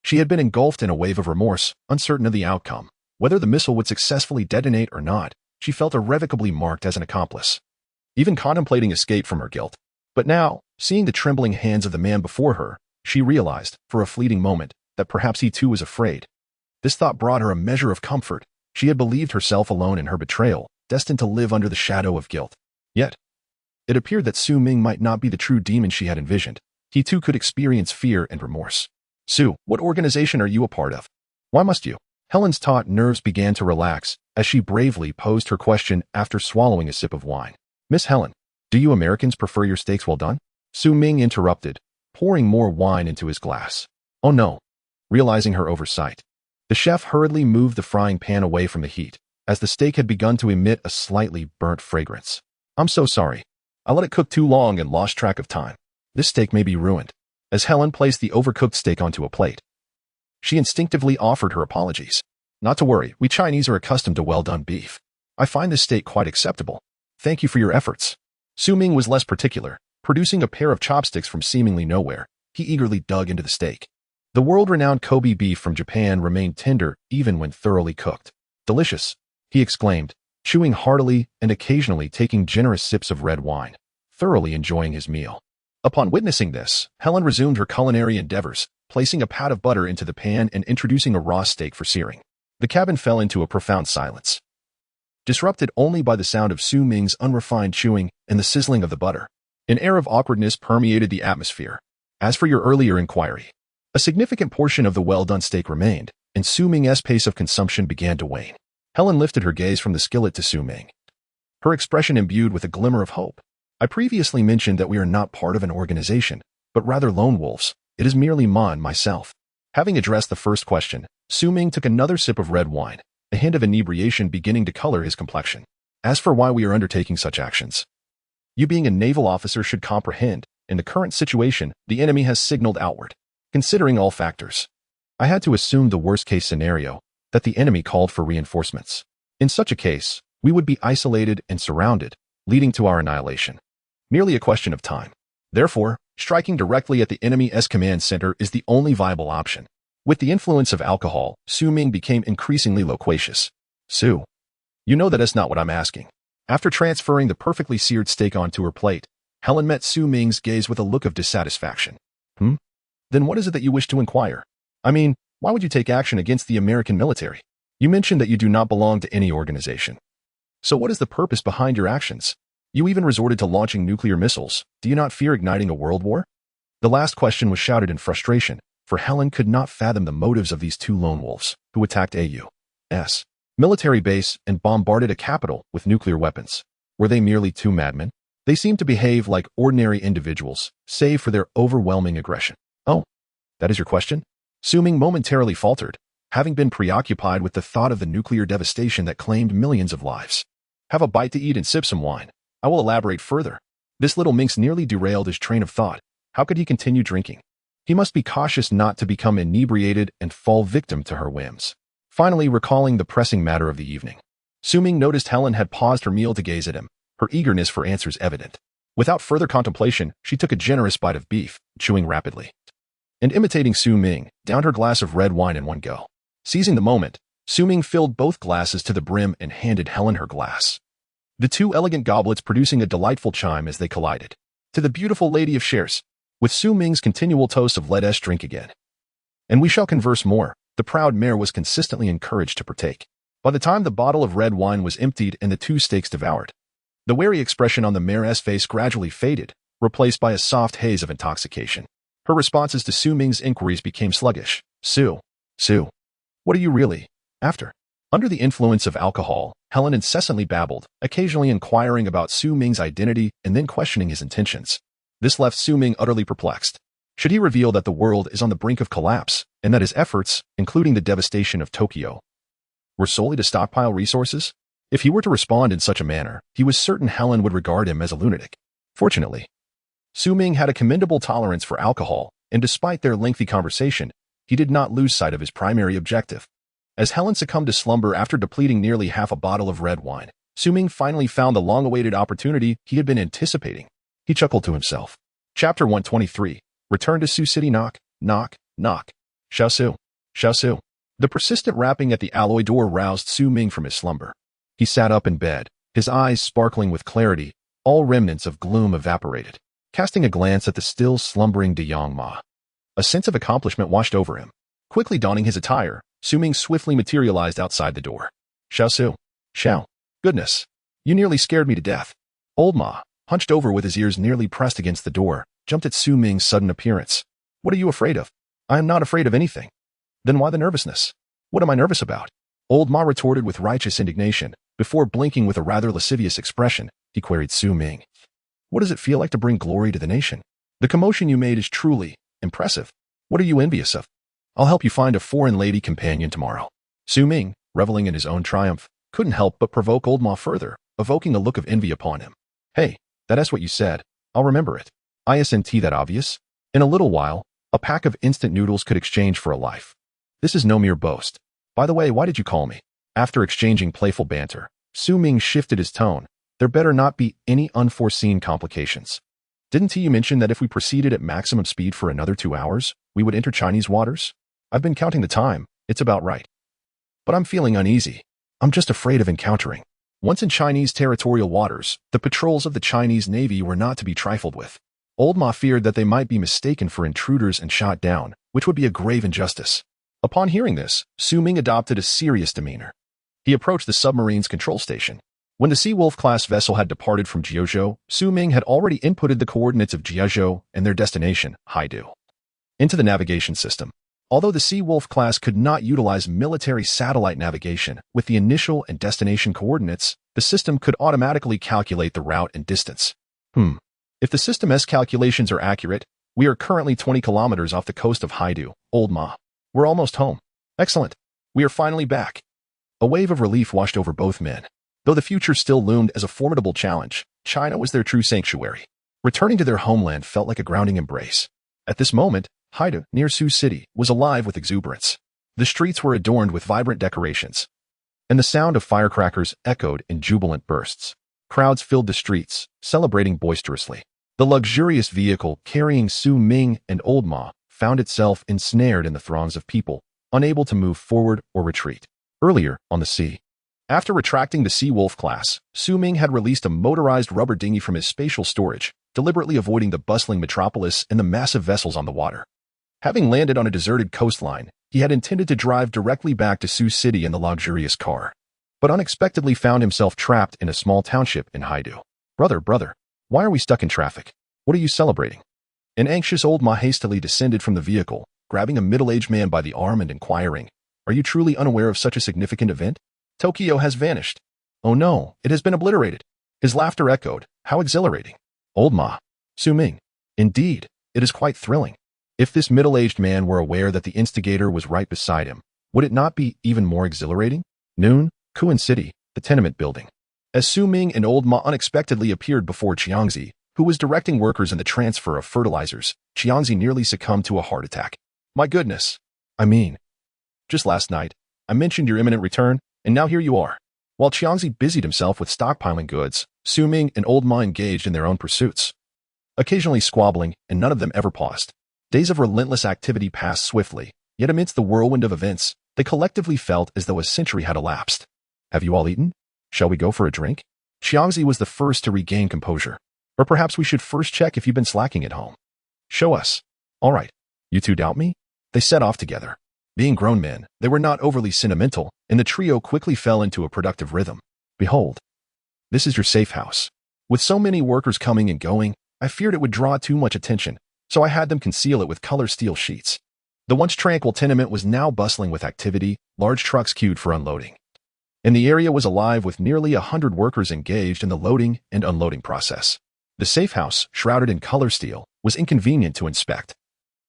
She had been engulfed in a wave of remorse, uncertain of the outcome. Whether the missile would successfully detonate or not, she felt irrevocably marked as an accomplice, even contemplating escape from her guilt. But now, seeing the trembling hands of the man before her, she realized, for a fleeting moment, that perhaps he too was afraid. This thought brought her a measure of comfort. She had believed herself alone in her betrayal, destined to live under the shadow of guilt. Yet, it appeared that Su Ming might not be the true demon she had envisioned. He too could experience fear and remorse. Su, what organization are you a part of? Why must you? Helen's taut nerves began to relax as she bravely posed her question after swallowing a sip of wine. Miss Helen, do you Americans prefer your steaks well done? Su Ming interrupted, pouring more wine into his glass. Oh no. Realizing her oversight, the chef hurriedly moved the frying pan away from the heat, as the steak had begun to emit a slightly burnt fragrance. I'm so sorry. I let it cook too long and lost track of time. This steak may be ruined. As Helen placed the overcooked steak onto a plate, she instinctively offered her apologies. Not to worry, we Chinese are accustomed to well-done beef. I find this steak quite acceptable. Thank you for your efforts. Su Ming was less particular, producing a pair of chopsticks from seemingly nowhere. He eagerly dug into the steak. The world-renowned Kobe beef from Japan remained tender even when thoroughly cooked. Delicious, he exclaimed, chewing heartily and occasionally taking generous sips of red wine, thoroughly enjoying his meal. Upon witnessing this, Helen resumed her culinary endeavors, placing a pat of butter into the pan and introducing a raw steak for searing. The cabin fell into a profound silence, disrupted only by the sound of Su Ming's unrefined chewing and the sizzling of the butter. An air of awkwardness permeated the atmosphere. As for your earlier inquiry, a significant portion of the well-done steak remained, and Su Ming's pace of consumption began to wane. Helen lifted her gaze from the skillet to Su Ming, her expression imbued with a glimmer of hope. I previously mentioned that we are not part of an organization, but rather lone wolves. It is merely Ma and myself. Having addressed the first question, Su Ming took another sip of red wine, a hint of inebriation beginning to color his complexion. As for why we are undertaking such actions, you being a naval officer should comprehend, in the current situation, the enemy has signaled outward. Considering all factors, I had to assume the worst-case scenario, that the enemy called for reinforcements. In such a case, we would be isolated and surrounded, leading to our annihilation. Merely a question of time. Therefore, striking directly at the enemy's command center is the only viable option. With the influence of alcohol, Su Ming became increasingly loquacious. Su, you know that is not what I'm asking. After transferring the perfectly seared steak onto her plate, Helen met Su Ming's gaze with a look of dissatisfaction. Then what is it that you wish to inquire? I mean, why would you take action against the American military? You mentioned that you do not belong to any organization. So what is the purpose behind your actions? You even resorted to launching nuclear missiles. Do you not fear igniting a world war? The last question was shouted in frustration, for Helen could not fathom the motives of these two lone wolves, who attacked AU's military base and bombarded a capital with nuclear weapons. Were they merely two madmen? They seemed to behave like ordinary individuals, save for their overwhelming aggression. Oh, that is your question? Su Ming momentarily faltered, having been preoccupied with the thought of the nuclear devastation that claimed millions of lives. Have a bite to eat and sip some wine. I will elaborate further. This little minx nearly derailed his train of thought. How could he continue drinking? He must be cautious not to become inebriated and fall victim to her whims. Finally, recalling the pressing matter of the evening, Su Ming noticed Helen had paused her meal to gaze at him, her eagerness for answers evident. Without further contemplation, she took a generous bite of beef, chewing rapidly, and imitating Su Ming, downed her glass of red wine in one go. Seizing the moment, Su Ming filled both glasses to the brim and handed Helen her glass, the two elegant goblets producing a delightful chime as they collided. To the beautiful lady of shares, with Su Ming's continual toast of let us drink again, and we shall converse more, the proud mare was consistently encouraged to partake. By the time the bottle of red wine was emptied and the two steaks devoured, the wary expression on the mare's face gradually faded, replaced by a soft haze of intoxication. Her responses to Su Ming's inquiries became sluggish, Sue, Sue, what are you really after? Under the influence of alcohol, Helen incessantly babbled, occasionally inquiring about Su Ming's identity and then questioning his intentions. This left Su Ming utterly perplexed. Should he reveal that the world is on the brink of collapse and that his efforts, including the devastation of Tokyo, were solely to stockpile resources? If he were to respond in such a manner, he was certain Helen would regard him as a lunatic. Fortunately, Su Ming had a commendable tolerance for alcohol, and despite their lengthy conversation, he did not lose sight of his primary objective. As Helen succumbed to slumber after depleting nearly half a bottle of red wine, Su Ming finally found the long-awaited opportunity he had been anticipating. He chuckled to himself. Chapter 123. Return to Sioux City. Knock, knock, knock. Xiao Su. Xiao Su. The persistent rapping at the alloy door roused Su Ming from his slumber. He sat up in bed, his eyes sparkling with clarity, all remnants of gloom evaporated. Casting a glance at the still slumbering De Yong Ma, a sense of accomplishment washed over him. Quickly donning his attire, Su Ming swiftly materialized outside the door. Xiao Su. Xiao. Goodness. You nearly scared me to death. Old Ma, hunched over with his ears nearly pressed against the door, jumped at Su Ming's sudden appearance. What are you afraid of? I am not afraid of anything. Then why the nervousness? What am I nervous about? Old Ma retorted with righteous indignation. Before blinking with a rather lascivious expression, he queried Su Ming. What does it feel like to bring glory to the nation? The commotion you made is truly impressive. What are you envious of? I'll help you find a foreign lady companion tomorrow. Su Ming, reveling in his own triumph, couldn't help but provoke Old Ma further, evoking a look of envy upon him. Hey, that's what you said. I'll remember it. Isn't that obvious? In a little while, a pack of instant noodles could exchange for a life. This is no mere boast. By the way, why did you call me? After exchanging playful banter, Su Ming shifted his tone. There better not be any unforeseen complications. Didn't you mention that if we proceeded at maximum speed for another 2 hours, we would enter Chinese waters? I've been counting the time. It's about right. But I'm feeling uneasy. I'm just afraid of encountering. Once in Chinese territorial waters, the patrols of the Chinese Navy were not to be trifled with. Old Ma feared that they might be mistaken for intruders and shot down, which would be a grave injustice. Upon hearing this, Su Ming adopted a serious demeanor. He approached the submarine's control station. When the Seawolf-class vessel had departed from Jiuzhou, Su Ming had already inputted the coordinates of Jiuzhou and their destination, Haidu, into the navigation system. Although the Seawolf-class could not utilize military satellite navigation with the initial and destination coordinates, the system could automatically calculate the route and distance. If the system's calculations are accurate, we are currently 20 kilometers off the coast of Haidu, Old Ma. We're almost home. Excellent. We are finally back. A wave of relief washed over both men. Though the future still loomed as a formidable challenge, China was their true sanctuary. Returning to their homeland felt like a grounding embrace. At this moment, Haidu, near Sioux City, was alive with exuberance. The streets were adorned with vibrant decorations, and the sound of firecrackers echoed in jubilant bursts. Crowds filled the streets, celebrating boisterously. The luxurious vehicle carrying Su Ming and Old Ma found itself ensnared in the throngs of people, unable to move forward or retreat. Earlier, on the sea, after retracting the Seawolf class, Su Ming had released a motorized rubber dinghy from his spatial storage, deliberately avoiding the bustling metropolis and the massive vessels on the water. Having landed on a deserted coastline, he had intended to drive directly back to Sioux City in the luxurious car, but unexpectedly found himself trapped in a small township in Haidu. Brother, why are we stuck in traffic? What are you celebrating? An anxious Old Ma hastily descended from the vehicle, grabbing a middle-aged man by the arm and inquiring, "Are you truly unaware of such a significant event? Tokyo has vanished. Oh no, it has been obliterated." His laughter echoed. How exhilarating. Old Ma. Su Ming. Indeed, it is quite thrilling. If this middle-aged man were aware that the instigator was right beside him, would it not be even more exhilarating? Noon, Kuan City, the tenement building. As Su Ming and Old Ma unexpectedly appeared before Chiangzi, who was directing workers in the transfer of fertilizers, Chiangzi nearly succumbed to a heart attack. My goodness. Just last night, I mentioned your imminent return, and now here you are. While Chiangzi busied himself with stockpiling goods, Su Ming and Old Ma engaged in their own pursuits, occasionally squabbling, and none of them ever paused. Days of relentless activity passed swiftly, yet amidst the whirlwind of events, they collectively felt as though a century had elapsed. Have you all eaten? Shall we go for a drink? Chiangzi was the first to regain composure. Or perhaps we should first check if you've been slacking at home. Show us. All right. You two doubt me? They set off together. Being grown men, they were not overly sentimental, and the trio quickly fell into a productive rhythm. Behold, this is your safe house. With so many workers coming and going, I feared it would draw too much attention, so I had them conceal it with color steel sheets. The once tranquil tenement was now bustling with activity, large trucks queued for unloading. And the area was alive with nearly 100 workers engaged in the loading and unloading process. The Safehouse, shrouded in color steel, was inconvenient to inspect.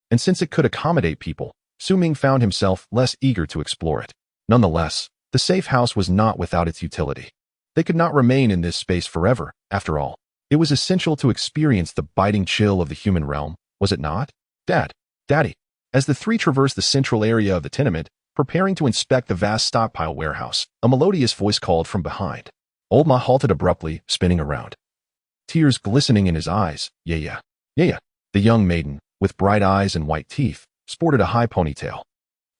And since it could accommodate people, Ming found himself less eager to explore it. Nonetheless, the Safehouse was not without its utility. They could not remain in this space forever, after all. It was essential to experience the biting chill of the human realm, was it not? Dad, Daddy. As the three traversed the central area of the tenement, preparing to inspect the vast stockpile warehouse, a melodious voice called from behind. Old Ma halted abruptly, spinning around. Tears glistening in his eyes. Yeah. The young maiden, with bright eyes and white teeth, sported a high ponytail.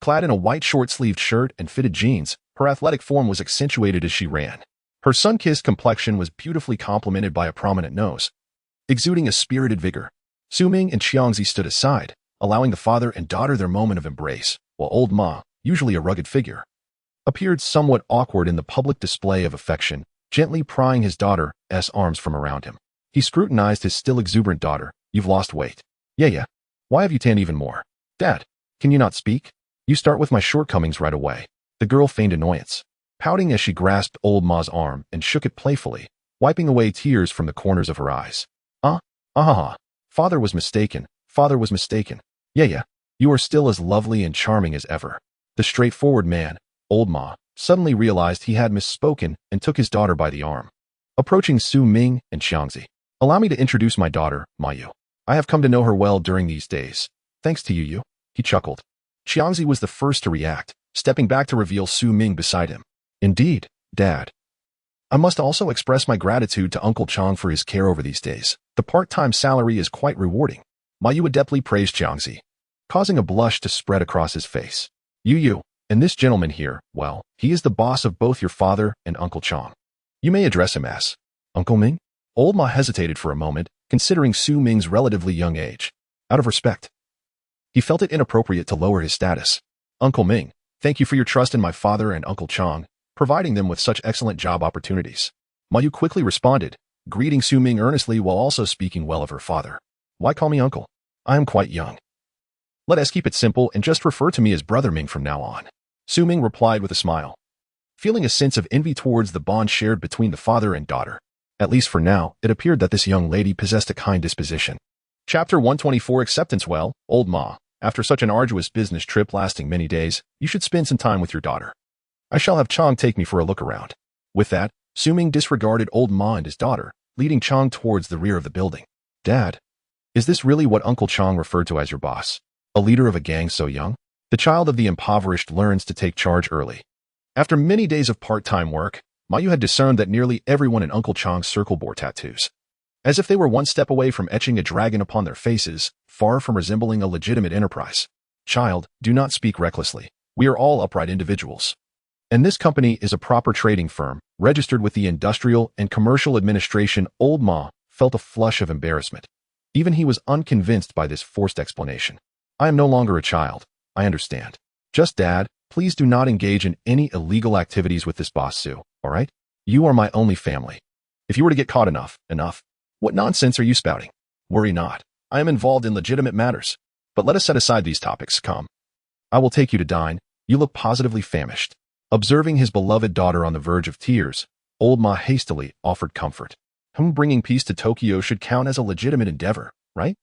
Clad in a white short-sleeved shirt and fitted jeans, her athletic form was accentuated as she ran. Her sun-kissed complexion was beautifully complemented by a prominent nose, exuding a spirited vigor. Ming and Xiangzi stood aside, allowing the father and daughter their moment of embrace, while old Ma, usually a rugged figure, appeared somewhat awkward in the public display of affection, gently prying his daughter's arms from around him. He scrutinized his still exuberant daughter. You've lost weight. Yeah. Why have you tanned even more? Dad, can you not speak? You start with my shortcomings right away. The girl feigned annoyance, pouting as she grasped old Ma's arm and shook it playfully, wiping away tears from the corners of her eyes. Father was mistaken. Yeah. You are still as lovely and charming as ever. The straightforward man, old Ma, suddenly realized he had misspoken and took his daughter by the arm. Approaching Ming and Xiangzi. Allow me to introduce my daughter, Mayu. I have come to know her well during these days. Thanks to you. He chuckled. Xiangzi was the first to react, stepping back to reveal Ming beside him. Indeed, Dad. I must also express my gratitude to Uncle Chang for his care over these days. The part-time salary is quite rewarding. Mayu adeptly praised Xiangzi, causing a blush to spread across his face. You, and this gentleman here, well, he is the boss of both your father and Uncle Chang. You may address him as Uncle Ming. Old Ma hesitated for a moment, considering Ming's relatively young age. Out of respect, he felt it inappropriate to lower his status. Uncle Ming, thank you for your trust in my father and Uncle Chang, providing them with such excellent job opportunities. Mayu quickly responded, greeting Ming earnestly while also speaking well of her father. Why call me uncle? I am quite young. Let us keep it simple and just refer to me as Brother Ming from now on. Ming replied with a smile, feeling a sense of envy towards the bond shared between the father and daughter. At least for now, it appeared that this young lady possessed a kind disposition. Chapter 124 Acceptance. Well, old Ma, after such an arduous business trip lasting many days, you should spend some time with your daughter. I shall have Chang take me for a look around. With that, Ming disregarded old Ma and his daughter, leading Chang towards the rear of the building. Dad, is this really what Uncle Chang referred to as your boss? A leader of a gang so young? The child of the impoverished learns to take charge early. After many days of part-time work, Mayu had discerned that nearly everyone in Uncle Chang's circle bore tattoos. As if they were one step away from etching a dragon upon their faces, far from resembling a legitimate enterprise. Child, do not speak recklessly. We are all upright individuals. And this company is a proper trading firm, registered with the Industrial and Commercial Administration. Old Ma felt a flush of embarrassment. Even he was unconvinced by this forced explanation. I am no longer a child. I understand. Just Dad, please do not engage in any illegal activities with this boss Sue, all right? You are my only family. If you were to get caught enough. What nonsense are you spouting? Worry not. I am involved in legitimate matters. But let us set aside these topics. Come. I will take you to dine. You look positively famished. Observing his beloved daughter on the verge of tears, old Ma hastily offered comfort. Bringing peace to Tokyo should count as a legitimate endeavor, right?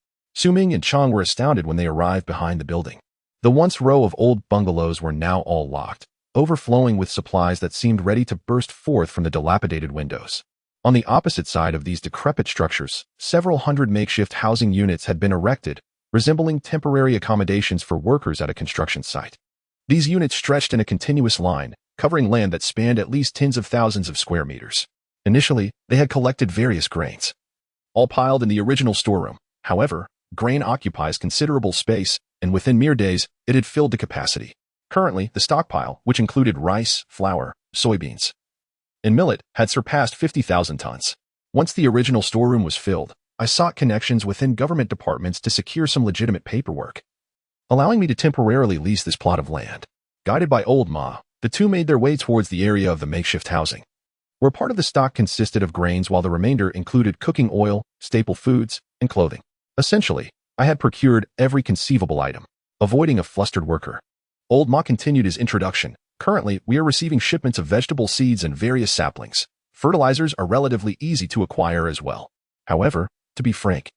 Ming and Chang were astounded when they arrived behind the building. The once row of old bungalows were now all locked, overflowing with supplies that seemed ready to burst forth from the dilapidated windows. On the opposite side of these decrepit structures, several hundred makeshift housing units had been erected, resembling temporary accommodations for workers at a construction site. These units stretched in a continuous line, covering land that spanned at least tens of thousands of square meters. Initially, they had collected various grains, all piled in the original storeroom. However, grain occupies considerable space, and within mere days, it had filled to capacity. Currently, the stockpile, which included rice, flour, soybeans, and millet, had surpassed 50,000 tons. Once the original storeroom was filled, I sought connections within government departments to secure some legitimate paperwork, allowing me to temporarily lease this plot of land. Guided by old Ma, the two made their way towards the area of the makeshift housing, where part of the stock consisted of grains while the remainder included cooking oil, staple foods, and clothing. Essentially, I had procured every conceivable item. avoiding a flustered worker. Old Ma continued his introduction. Currently, we are receiving shipments of vegetable seeds and various saplings. Fertilizers are relatively easy to acquire as well. However, to be frank,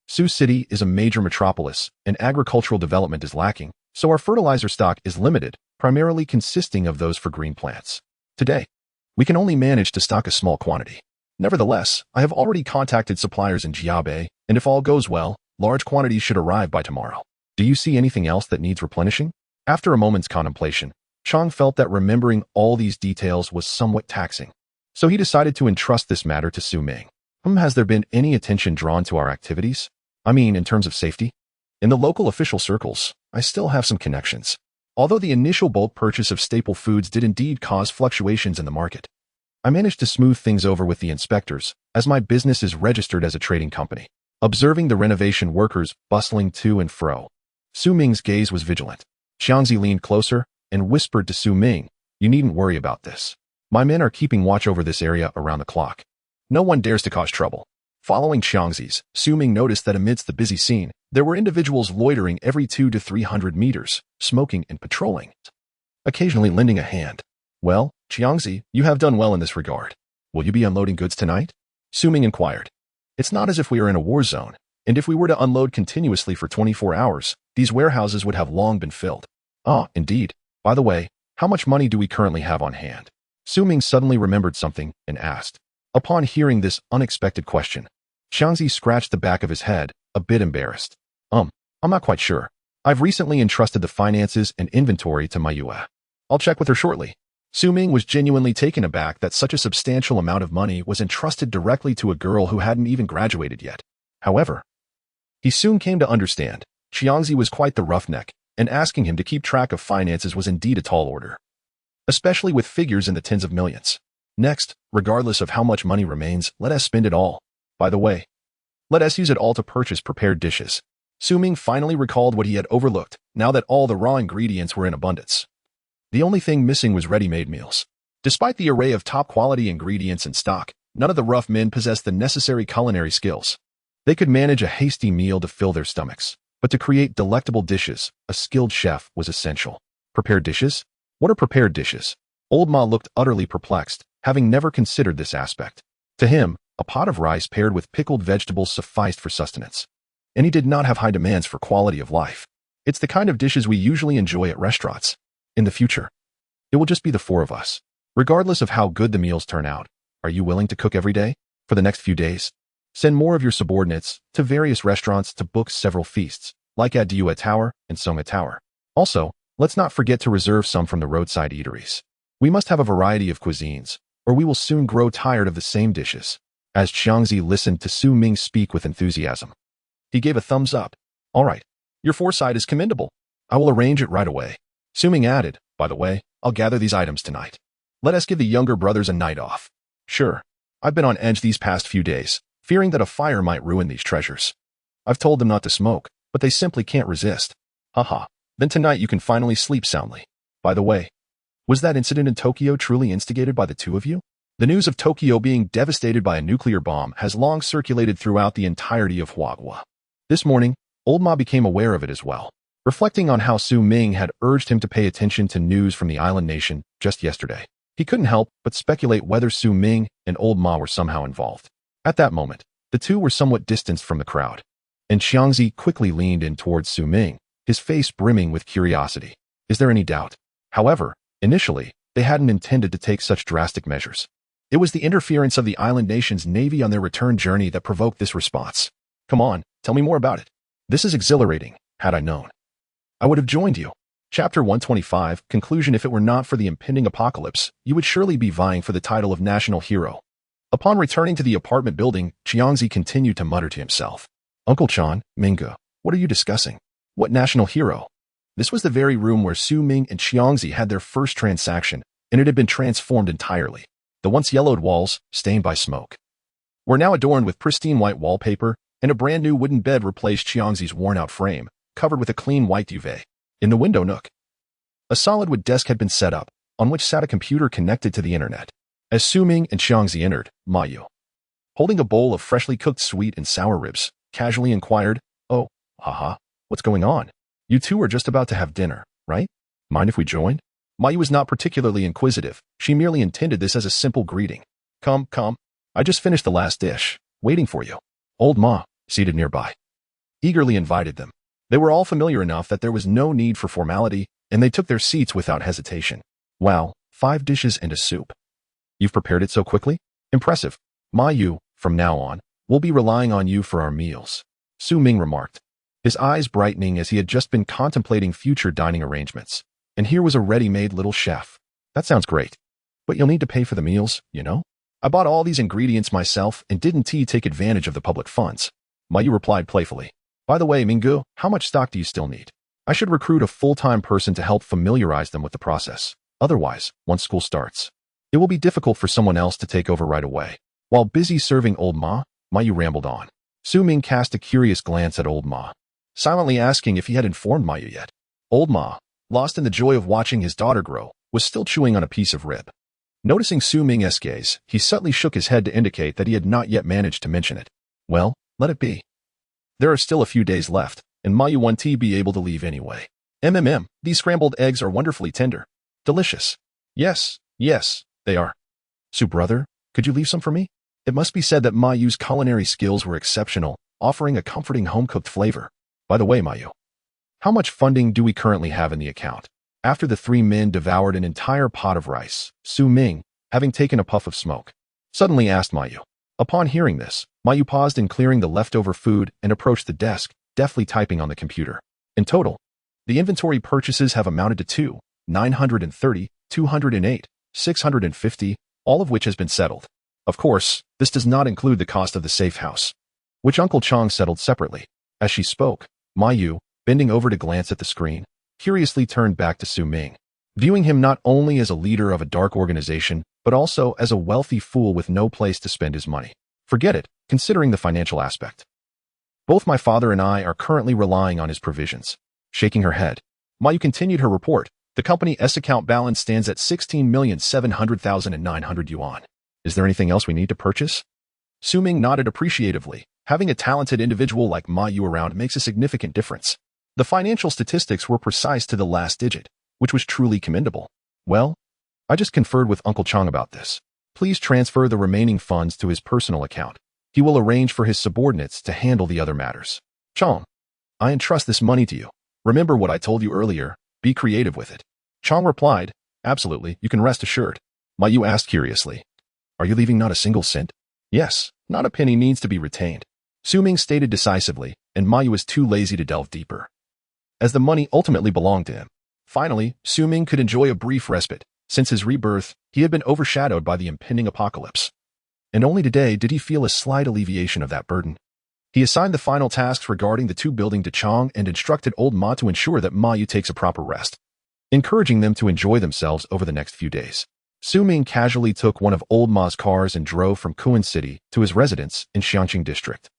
Sioux City is a major metropolis, and agricultural development is lacking, so our fertilizer stock is limited, primarily consisting of those for green plants. Today, we can only manage to stock a small quantity. Nevertheless, I have already contacted suppliers in Jiabe, and if all goes well, large quantities should arrive by tomorrow. Do you see anything else that needs replenishing? After a moment's contemplation, Chang felt that remembering all these details was somewhat taxing, so he decided to entrust this matter to Su Ming. Has there been any attention drawn to our activities? I mean, in terms of safety? In the local official circles, I still have some connections. Although the initial bulk purchase of staple foods did indeed cause fluctuations in the market, I managed to smooth things over with the inspectors, as my business is registered as a trading company. Observing the renovation workers bustling to and fro, Su Ming's gaze was vigilant. Xiangzi leaned closer and whispered to Su Ming, "You needn't worry about this. My men are keeping watch over this area around the clock. No one dares to cause trouble." Following Xiangzi's, Su Ming noticed that amidst the busy scene, there were individuals loitering every 200 to 300 meters, smoking and patrolling, occasionally lending a hand. "Well, Xiangzi, you have done well in this regard. Will you be unloading goods tonight?" Su Ming inquired. "It's not as if we are in a war zone, and if we were to unload continuously for 24 hours, these warehouses would have long been filled." "Ah, indeed. By the way, how much money do we currently have on hand?" Su Ming suddenly remembered something and asked. Upon hearing this unexpected question, Xiangzi scratched the back of his head, a bit embarrassed. I'm not quite sure. I've recently entrusted the finances and inventory to my Yue. I'll check with her shortly." Su Ming was genuinely taken aback that such a substantial amount of money was entrusted directly to a girl who hadn't even graduated yet. However, he soon came to understand Xiangzi was quite the roughneck, and asking him to keep track of finances was indeed a tall order, especially with figures in the tens of millions. Next, regardless of how much money remains, let us spend it all. By the way, let us use it all to purchase prepared dishes. Su Ming finally recalled what he had overlooked, now that all the raw ingredients were in abundance. The only thing missing was ready-made meals. Despite the array of top-quality ingredients in stock, none of the rough men possessed the necessary culinary skills. They could manage a hasty meal to fill their stomachs, but to create delectable dishes, a skilled chef was essential. Prepared dishes? What are prepared dishes? Old Ma looked utterly perplexed, having never considered this aspect. To him, a pot of rice paired with pickled vegetables sufficed for sustenance, and he did not have high demands for quality of life. It's the kind of dishes we usually enjoy at restaurants. In the future, it will just be the four of us. Regardless of how good the meals turn out, are you willing to cook every day? For the next few days, send more of your subordinates to various restaurants to book several feasts, like at Diyue Tower and Songa Tower. Also, let's not forget to reserve some from the roadside eateries. We must have a variety of cuisines, or we will soon grow tired of the same dishes. As Xiangzi listened to Su Ming speak with enthusiasm, he gave a thumbs up. "All right, your foresight is commendable. I will arrange it right away." Su Ming added, "By the way, I'll gather these items tonight. Let us give the younger brothers a night off." "Sure. I've been on edge these past few days, fearing that a fire might ruin these treasures. I've told them not to smoke, but they simply can't resist." "Haha. Then tonight you can finally sleep soundly. By the way, was that incident in Tokyo truly instigated by the two of you?" The news of Tokyo being devastated by a nuclear bomb has long circulated throughout the entirety of Huaghua. This morning, Old Ma became aware of it as well, reflecting on how Su Ming had urged him to pay attention to news from the island nation just yesterday. He couldn't help but speculate whether Su Ming and Old Ma were somehow involved. At that moment, the two were somewhat distanced from the crowd, and Xiangzi quickly leaned in towards Su Ming, his face brimming with curiosity. "Is there any doubt?" However, initially, they hadn't intended to take such drastic measures. It was the interference of the island nation's navy on their return journey that provoked this response. "Come on, tell me more about it. This is exhilarating. Had I known, I would have joined you." Chapter 125, Conclusion. If it were not for the impending apocalypse, you would surely be vying for the title of national hero. Upon returning to the apartment building, Xiangzi continued to mutter to himself. "Uncle Chan, Minga, what are you discussing? What national hero?" This was the very room where Su Ming and Xiangzi had their first transaction, and it had been transformed entirely. The once yellowed walls, stained by smoke, were now adorned with pristine white wallpaper, and a brand new wooden bed replaced Xiangzi's worn-out frame, covered with a clean white duvet. In the window nook, a solid wood desk had been set up, on which sat a computer connected to the internet. As Su Ming and Xiangzi entered, Mayu, holding a bowl of freshly cooked sweet and sour ribs, casually inquired, "Oh, haha, what's going on? You two are just about to have dinner, right? Mind if we join? Mayu was not particularly inquisitive. She merely intended this as a simple greeting. Come, come. I just finished the last dish, waiting for you. Old Ma, seated nearby, eagerly invited them. They were all familiar enough that there was no need for formality, and they took their seats without hesitation. Wow, 5 dishes and a soup. You've prepared it so quickly? Impressive. Mayu, from now on, we'll be relying on you for our meals, Su Ming remarked, his eyes brightening as he had just been contemplating future dining arrangements. And here was a ready-made little chef. That sounds great. But you'll need to pay for the meals, you know? I bought all these ingredients myself and didn't take advantage of the public funds. Mayu replied playfully. By the way, Minggu, how much stock do you still need? I should recruit a full-time person to help familiarize them with the process. Otherwise, once school starts, it will be difficult for someone else to take over right away. While busy serving Old Ma, Mayu rambled on. Su Ming cast a curious glance at Old Ma, silently asking if he had informed Mayu yet. Old Ma, lost in the joy of watching his daughter grow, was still chewing on a piece of rib. Noticing Su Ming's gaze, he subtly shook his head to indicate that he had not yet managed to mention it. Well, let it be. There are still a few days left, and Mayu won't be able to leave anyway. These scrambled eggs are wonderfully tender. Delicious. Yes, they are. Su brother, could you leave some for me? It must be said that Mayu's culinary skills were exceptional, offering a comforting home-cooked flavor. By the way, Mayu, how much funding do we currently have in the account? After the 3 men devoured an entire pot of rice, Su Ming, having taken a puff of smoke, suddenly asked Mayu. Upon hearing this, Mayu paused in clearing the leftover food and approached the desk, deftly typing on the computer. In total, the inventory purchases have amounted to 930, 208, 650, all of which has been settled. Of course, this does not include the cost of the Safehouse, which Uncle Chong settled separately. As she spoke, Mayu, bending over to glance at the screen, curiously turned back to Su Ming, viewing him not only as a leader of a dark organization, but also as a wealthy fool with no place to spend his money. Forget it, considering the financial aspect. Both my father and I are currently relying on his provisions. Shaking her head, Mayu continued her report. The company's account balance stands at 16,700,900 yuan. Is there anything else we need to purchase? Su Ming nodded appreciatively. Having a talented individual like Mayu around makes a significant difference. The financial statistics were precise to the last digit, which was truly commendable. Well, I just conferred with Uncle Chong about this. Please transfer the remaining funds to his personal account. He will arrange for his subordinates to handle the other matters. Chong, I entrust this money to you. Remember what I told you earlier, be creative with it. Chong replied, absolutely, you can rest assured. Mayu asked curiously, are you leaving not a single cent? Yes, not a penny needs to be retained. Su Ming stated decisively, and Mayu was too lazy to delve deeper, as the money ultimately belonged to him. Finally, Su Ming could enjoy a brief respite. Since his rebirth, he had been overshadowed by the impending apocalypse. And only today did he feel a slight alleviation of that burden. He assigned the final tasks regarding the 2 building to Chong and instructed Old Ma to ensure that Mayu takes a proper rest, encouraging them to enjoy themselves over the next few days. Su Ming casually took one of Old Ma's cars and drove from Kuan City to his residence in Xiangqing District.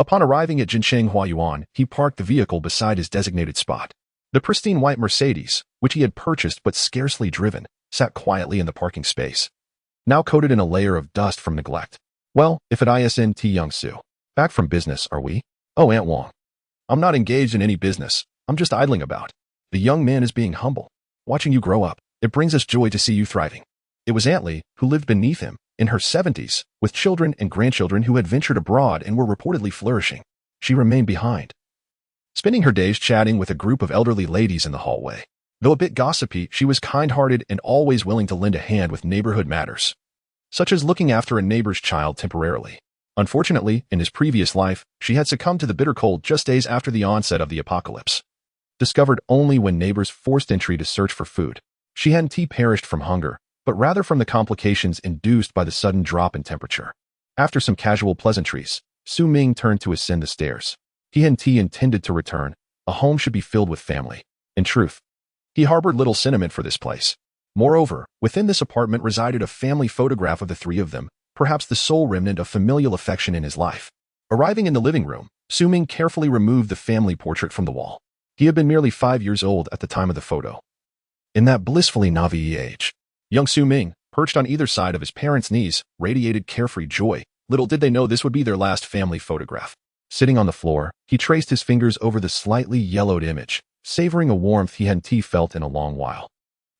Upon arriving at Jincheng Huayuan, he parked the vehicle beside his designated spot. The pristine white Mercedes, which he had purchased but scarcely driven, sat quietly in the parking space, now coated in a layer of dust from neglect. Well, if at ISNT Youngsu. Back from business, are we? Oh, Aunt Wong. I'm not engaged in any business. I'm just idling about. The young man is being humble. Watching you grow up, it brings us joy to see you thriving. It was Aunt Lee, who lived beneath him, in her 70s, with children and grandchildren who had ventured abroad and were reportedly flourishing. She remained behind, spending her days chatting with a group of elderly ladies in the hallway. Though a bit gossipy, she was kind-hearted and always willing to lend a hand with neighborhood matters, such as looking after a neighbor's child temporarily. Unfortunately, in his previous life, she had succumbed to the bitter cold just days after the onset of the apocalypse. Discovered only when neighbors forced entry to search for food, she hadn't perished from hunger, but rather from the complications induced by the sudden drop in temperature. After some casual pleasantries, Su Ming turned to ascend the stairs. He and T intended to return. A home should be filled with family. In truth, he harbored little sentiment for this place. Moreover, within this apartment resided a family photograph of the 3 of them, perhaps the sole remnant of familial affection in his life. Arriving in the living room, Su Ming carefully removed the family portrait from the wall. He had been merely 5 years old at the time of the photo. In that blissfully naive age, young Su Ming, perched on either side of his parents' knees, radiated carefree joy. Little did they know this would be their last family photograph. Sitting on the floor, he traced his fingers over the slightly yellowed image, savoring a warmth he hadn't felt in a long while.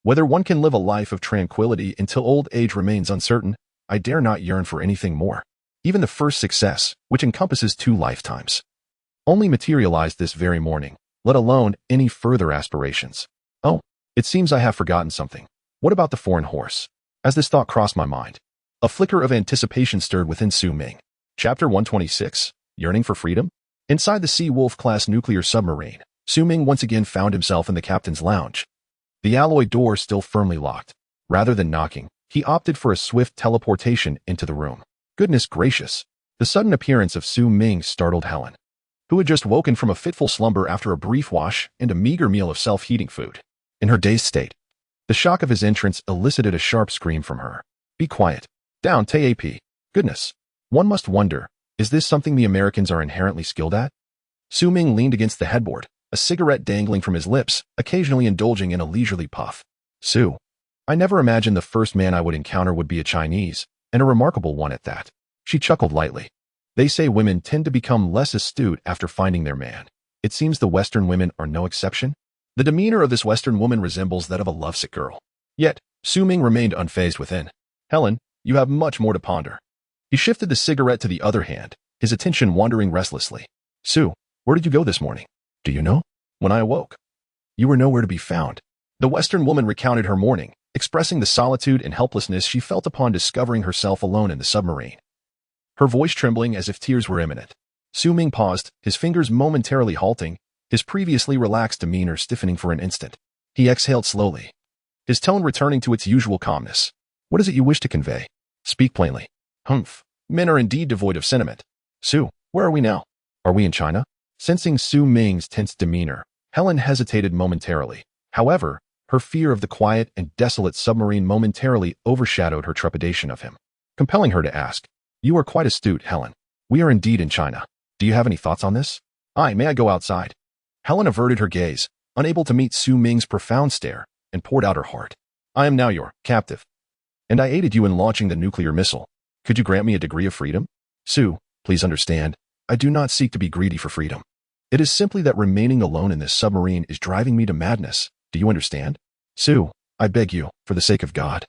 Whether one can live a life of tranquility until old age remains uncertain, I dare not yearn for anything more. Even the first success, which encompasses 2 lifetimes, only materialized this very morning, let alone any further aspirations. Oh, it seems I have forgotten something. What about the foreign horse? As this thought crossed my mind, a flicker of anticipation stirred within Su Ming. Chapter 126, Yearning for Freedom? Inside the Sea Wolf-class nuclear submarine, Su Ming once again found himself in the captain's lounge. The alloy door still firmly locked. Rather than knocking, he opted for a swift teleportation into the room. Goodness gracious! The sudden appearance of Su Ming startled Helen, who had just woken from a fitful slumber after a brief wash and a meager meal of self-heating food. In her dazed state, the shock of his entrance elicited a sharp scream from her. Be quiet. Down, TAP. Goodness. One must wonder, is this something the Americans are inherently skilled at? Su Ming leaned against the headboard, a cigarette dangling from his lips, occasionally indulging in a leisurely puff. Su, I never imagined the first man I would encounter would be a Chinese, and a remarkable one at that. She chuckled lightly. They say women tend to become less astute after finding their man. It seems the Western women are no exception. The demeanor of this Western woman resembles that of a lovesick girl. Yet, Su Ming remained unfazed within. Helen, you have much more to ponder. He shifted the cigarette to the other hand, his attention wandering restlessly. Su, where did you go this morning? Do you know? When I awoke, you were nowhere to be found. The Western woman recounted her morning, expressing the solitude and helplessness she felt upon discovering herself alone in the submarine. Her voice trembling as if tears were imminent. Su Ming paused, his fingers momentarily halting, his previously relaxed demeanor stiffening for an instant. He exhaled slowly, his tone returning to its usual calmness. What is it you wish to convey? Speak plainly. Humph. Men are indeed devoid of sentiment. Su, where are we now? Are we in China? Sensing Su Ming's tense demeanor, Helen hesitated momentarily. However, her fear of the quiet and desolate submarine momentarily overshadowed her trepidation of him, compelling her to ask, You are quite astute, Helen. We are indeed in China. Do you have any thoughts on this? May I go outside? Helen averted her gaze, unable to meet Su Ming's profound stare, and poured out her heart. I am now your captive, and I aided you in launching the nuclear missile. Could you grant me a degree of freedom? Su, please understand, I do not seek to be greedy for freedom. It is simply that remaining alone in this submarine is driving me to madness. Do you understand? Su, I beg you, for the sake of God.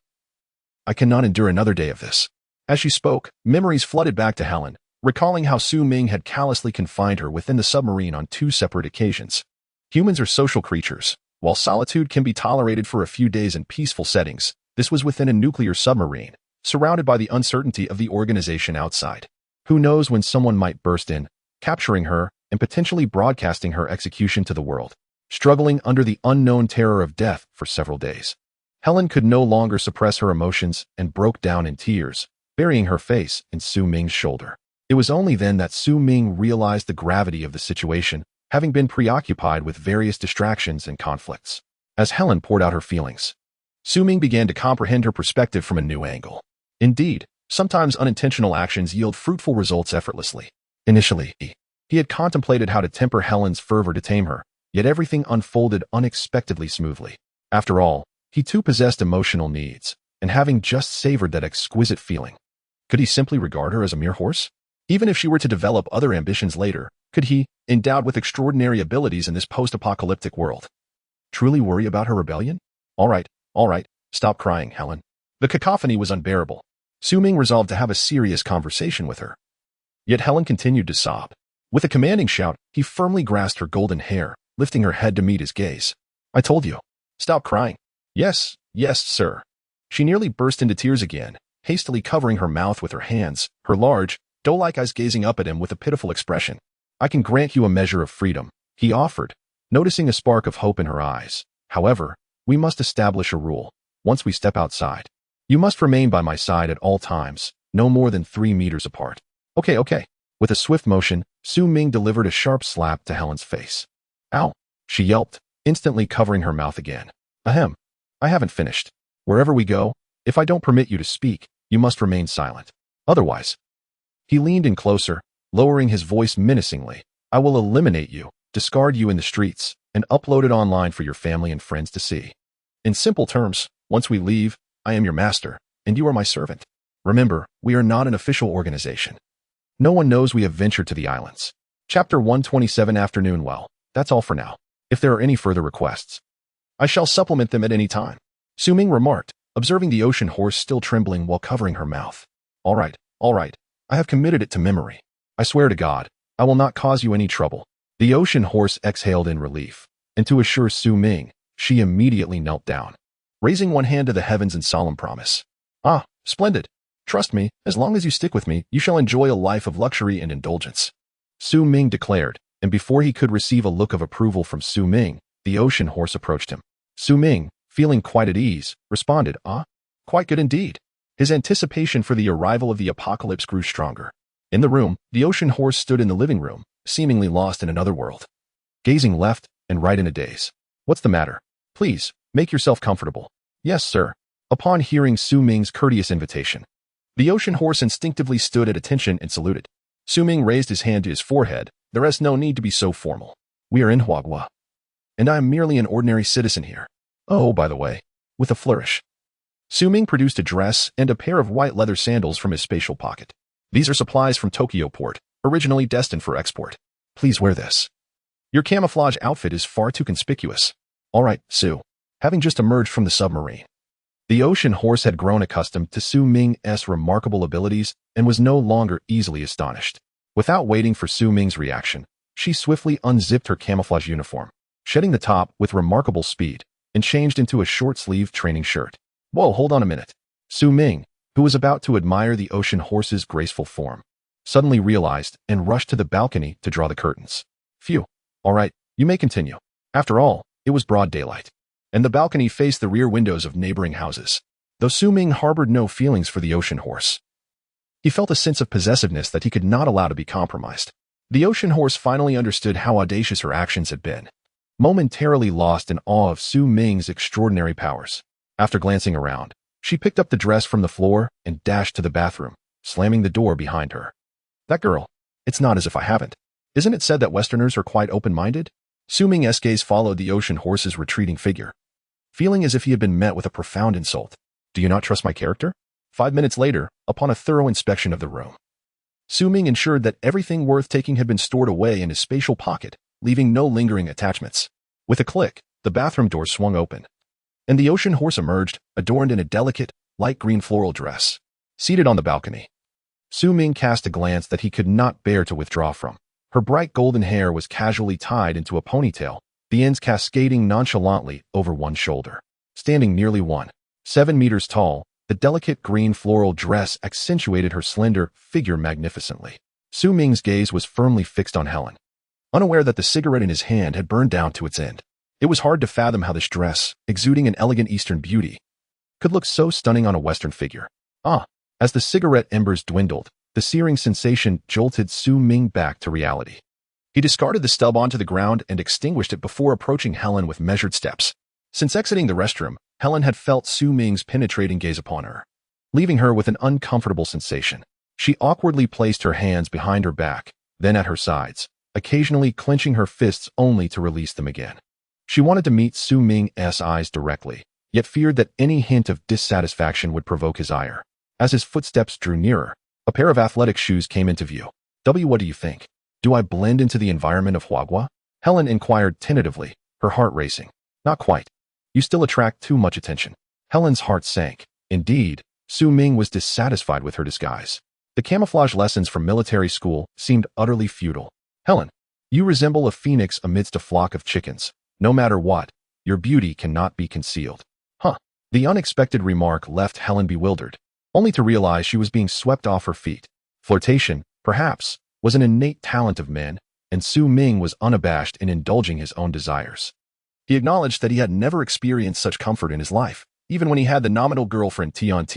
I cannot endure another day of this. As she spoke, memories flooded back to Helen, recalling how Su Ming had callously confined her within the submarine on 2 separate occasions. Humans are social creatures. While solitude can be tolerated for a few days in peaceful settings, this was within a nuclear submarine, surrounded by the uncertainty of the organization outside. Who knows when someone might burst in, capturing her and potentially broadcasting her execution to the world. Struggling under the unknown terror of death for several days, Helen could no longer suppress her emotions and broke down in tears, burying her face in Su Ming's shoulder. It was only then that Su Ming realized the gravity of the situation, having been preoccupied with various distractions and conflicts. As Helen poured out her feelings, Su Ming began to comprehend her perspective from a new angle. Indeed, sometimes unintentional actions yield fruitful results effortlessly. Initially, he had contemplated how to temper Helen's fervor to tame her, yet everything unfolded unexpectedly smoothly. After all, he too possessed emotional needs, and having just savored that exquisite feeling, could he simply regard her as a mere horse? Even if she were to develop other ambitions later, could he, endowed with extraordinary abilities in this post-apocalyptic world, truly worry about her rebellion? All right, stop crying, Helen. The cacophony was unbearable. Su Ming resolved to have a serious conversation with her. Yet Helen continued to sob. With a commanding shout, he firmly grasped her golden hair, lifting her head to meet his gaze. I told you. Stop crying. Yes, sir. She nearly burst into tears again, hastily covering her mouth with her hands, her large, doe-like eyes gazing up at him with a pitiful expression. I can grant you a measure of freedom, he offered, noticing a spark of hope in her eyes. However, we must establish a rule. Once we step outside, you must remain by my side at all times, no more than 3 meters apart. Okay. With a swift motion, Su Ming delivered a sharp slap to Helen's face. Ow, she yelped, instantly covering her mouth again. Ahem. I haven't finished. Wherever we go, if I don't permit you to speak, you must remain silent. Otherwise. He leaned in closer, lowering his voice menacingly. I will eliminate you, discard you in the streets, and upload it online for your family and friends to see. In simple terms, once we leave, I am your master, and you are my servant. Remember, we are not an official organization. No one knows we have ventured to the islands. Chapter 127 Afternoon. Well, that's all for now. if there are any further requests, I shall supplement them at any time. Su Ming remarked, observing the ocean horse still trembling while covering her mouth. All right. I have committed it to memory. I swear to God, I will not cause you any trouble. The ocean horse exhaled in relief, and to assure Su Ming, she immediately knelt down, raising one hand to the heavens in solemn promise. Ah, splendid. Trust me, as long as you stick with me, you shall enjoy a life of luxury and indulgence. Su Ming declared, and before he could receive a look of approval from Su Ming, the ocean horse approached him. Su Ming, feeling quite at ease, responded, "Ah, quite good indeed." His anticipation for the arrival of the apocalypse grew stronger. In the room, the ocean horse stood in the living room, seemingly lost in another world, gazing left and right in a daze. What's the matter? Please, make yourself comfortable. Yes, sir. Upon hearing Su Ming's courteous invitation, the ocean horse instinctively stood at attention and saluted. Su Ming raised his hand to his forehead. There is no need to be so formal. We are in Huagua, and I am merely an ordinary citizen here. Oh, by the way, with a flourish, Su Ming produced a dress and a pair of white leather sandals from his spatial pocket. These are supplies from Tokyo port, originally destined for export. Please wear this. Your camouflage outfit is far too conspicuous. All right, Su. Having just emerged from the submarine, the ocean horse had grown accustomed to Su Ming's remarkable abilities and was no longer easily astonished. Without waiting for Su Ming's reaction, she swiftly unzipped her camouflage uniform, shedding the top with remarkable speed, and changed into a short-sleeved training shirt. Whoa, hold on a minute. Su Ming, who was about to admire the ocean horse's graceful form, suddenly realized and rushed to the balcony to draw the curtains. Phew. All right, you may continue. After all, it was broad daylight, and the balcony faced the rear windows of neighboring houses. Though Su Ming harbored no feelings for the ocean horse, he felt a sense of possessiveness that he could not allow to be compromised. The ocean horse finally understood how audacious her actions had been, momentarily lost in awe of Su Ming's extraordinary powers. After glancing around, she picked up the dress from the floor and dashed to the bathroom, slamming the door behind her. That girl. It's not as if I haven't. Isn't it said that Westerners are quite open-minded? Su Ming's gaze followed the ocean horse's retreating figure, feeling as if he had been met with a profound insult. Do you not trust my character? 5 minutes later, upon a thorough inspection of the room, Su Ming ensured that everything worth taking had been stored away in his spatial pocket, leaving no lingering attachments. With a click, the bathroom door swung open, and the ocean horse emerged, adorned in a delicate, light green floral dress. Seated on the balcony, Su Ming cast a glance that he could not bear to withdraw from. Her bright golden hair was casually tied into a ponytail, the ends cascading nonchalantly over one shoulder. Standing nearly 1.7 meters tall, the delicate green floral dress accentuated her slender figure magnificently. Su Ming's gaze was firmly fixed on Helen, unaware that the cigarette in his hand had burned down to its end. It was hard to fathom how this dress, exuding an elegant Eastern beauty, could look so stunning on a Western figure. As the cigarette embers dwindled, the searing sensation jolted Su Ming back to reality. He discarded the stub onto the ground and extinguished it before approaching Helen with measured steps. Since exiting the restroom, Helen had felt Su Ming's penetrating gaze upon her, leaving her with an uncomfortable sensation. She awkwardly placed her hands behind her back, then at her sides, occasionally clenching her fists only to release them again. She wanted to meet Su Ming's eyes directly, yet feared that any hint of dissatisfaction would provoke his ire. As his footsteps drew nearer, a pair of athletic shoes came into view. What do you think? Do I blend into the environment of Huagua? Helen inquired tentatively, her heart racing. Not quite. You still attract too much attention. Helen's heart sank. Indeed, Su Ming was dissatisfied with her disguise. The camouflage lessons from military school seemed utterly futile. Helen, you resemble a phoenix amidst a flock of chickens. No matter what, your beauty cannot be concealed. The unexpected remark left Helen bewildered, only to realize she was being swept off her feet. Flirtation, perhaps, was an innate talent of men, and Su Ming was unabashed in indulging his own desires. He acknowledged that he had never experienced such comfort in his life, even when he had the nominal girlfriend Tian,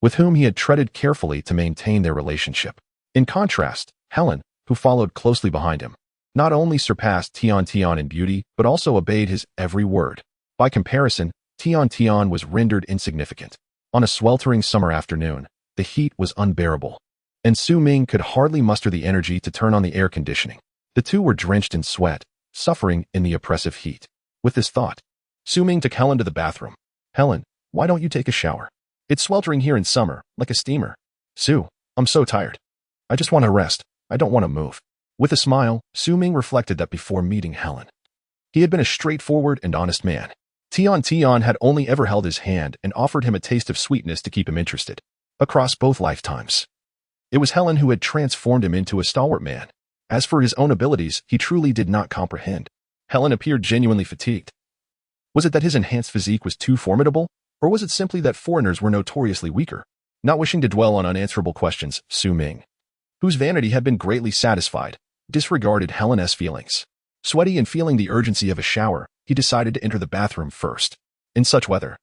with whom he had treaded carefully to maintain their relationship. In contrast, Helen, who followed closely behind him, not only surpassed Tian in beauty, but also obeyed his every word. By comparison, Tian was rendered insignificant. On a sweltering summer afternoon, the heat was unbearable, and Su Ming could hardly muster the energy to turn on the air conditioning. The two were drenched in sweat, suffering in the oppressive heat. With this thought, Su Ming took Helen to the bathroom. Helen, why don't you take a shower? It's sweltering here in summer, like a steamer. Su, I'm so tired. I just want to rest. I don't want to move. With a smile, Su Ming reflected that before meeting Helen, He had been a straightforward and honest man. Tian had only ever held his hand and offered him a taste of sweetness to keep him interested. Across both lifetimes. It was Helen who had transformed him into a stalwart man. As for his own abilities, he truly did not comprehend. Helen appeared genuinely fatigued. Was it that his enhanced physique was too formidable, or was it simply that foreigners were notoriously weaker? Not wishing to dwell on unanswerable questions, Su Ming, whose vanity had been greatly satisfied, disregarded Helen's feelings. Sweaty and feeling the urgency of a shower, he decided to enter the bathroom first. In such weather,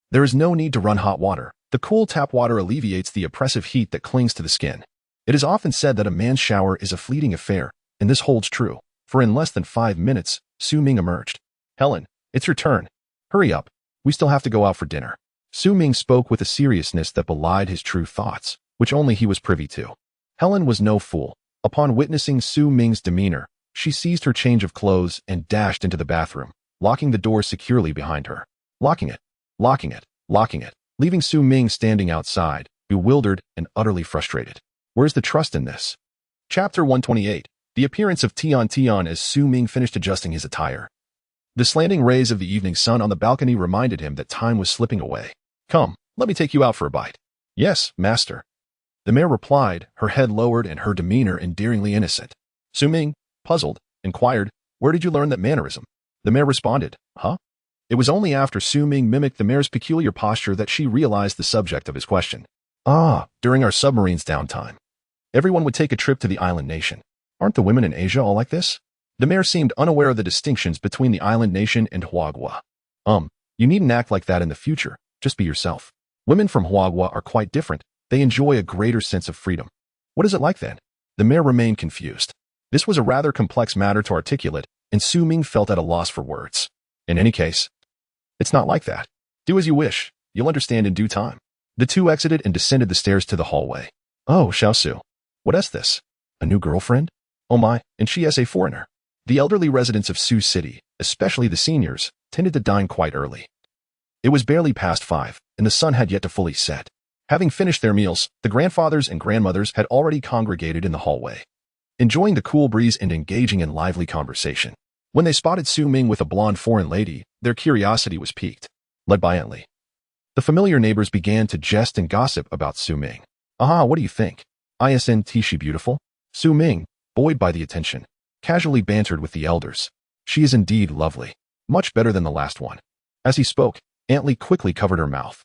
there is no need to run hot water. The cool tap water alleviates the oppressive heat that clings to the skin. It is often said that a man's shower is a fleeting affair, and this holds true, for in less than 5 minutes, Su Ming emerged. Helen, it's your turn. Hurry up. We still have to go out for dinner. Su Ming spoke with a seriousness that belied his true thoughts, which only he was privy to. Helen was no fool. Upon witnessing Su Ming's demeanor, she seized her change of clothes and dashed into the bathroom, locking the door securely behind her. Locking it, leaving Su Ming standing outside, bewildered and utterly frustrated. Where's the trust in this? Chapter 128. The appearance of Tian as Su Ming finished adjusting his attire. The slanting rays of the evening sun on the balcony reminded him that time was slipping away. Come, let me take you out for a bite. Yes, master. The mare replied, her head lowered and her demeanor endearingly innocent. Su Ming, puzzled, inquired, where did you learn that mannerism? The mare responded, huh? It was only after Su Ming mimicked the mare's peculiar posture that she realized the subject of his question. During our submarine's downtime. Everyone would take a trip to the island nation. Aren't the women in Asia all like this? The mare seemed unaware of the distinctions between the island nation and Huagua. You needn't act like that in the future. Just be yourself. Women from Huagua are quite different. They enjoy a greater sense of freedom. What is it like then? The mare remained confused. This was a rather complex matter to articulate, and Su Ming felt at a loss for words. In any case, it's not like that. Do as you wish. You'll understand in due time. The two exited and descended the stairs to the hallway. Oh, Xiaosu. What is this? A new girlfriend? Oh my, and she is a foreigner. The elderly residents of Sioux City, especially the seniors, tended to dine quite early. It was barely past 5, and the sun had yet to fully set. Having finished their meals, the grandfathers and grandmothers had already congregated in the hallway, enjoying the cool breeze and engaging in lively conversation. When they spotted Su Ming with a blonde foreign lady, their curiosity was piqued. Led by Aunt Li, the familiar neighbors began to jest and gossip about Su Ming. What do you think? Isn't she beautiful? Su Ming, buoyed by the attention, casually bantered with the elders. She is indeed lovely. Much better than the last one. As he spoke, Aunt Li quickly covered her mouth,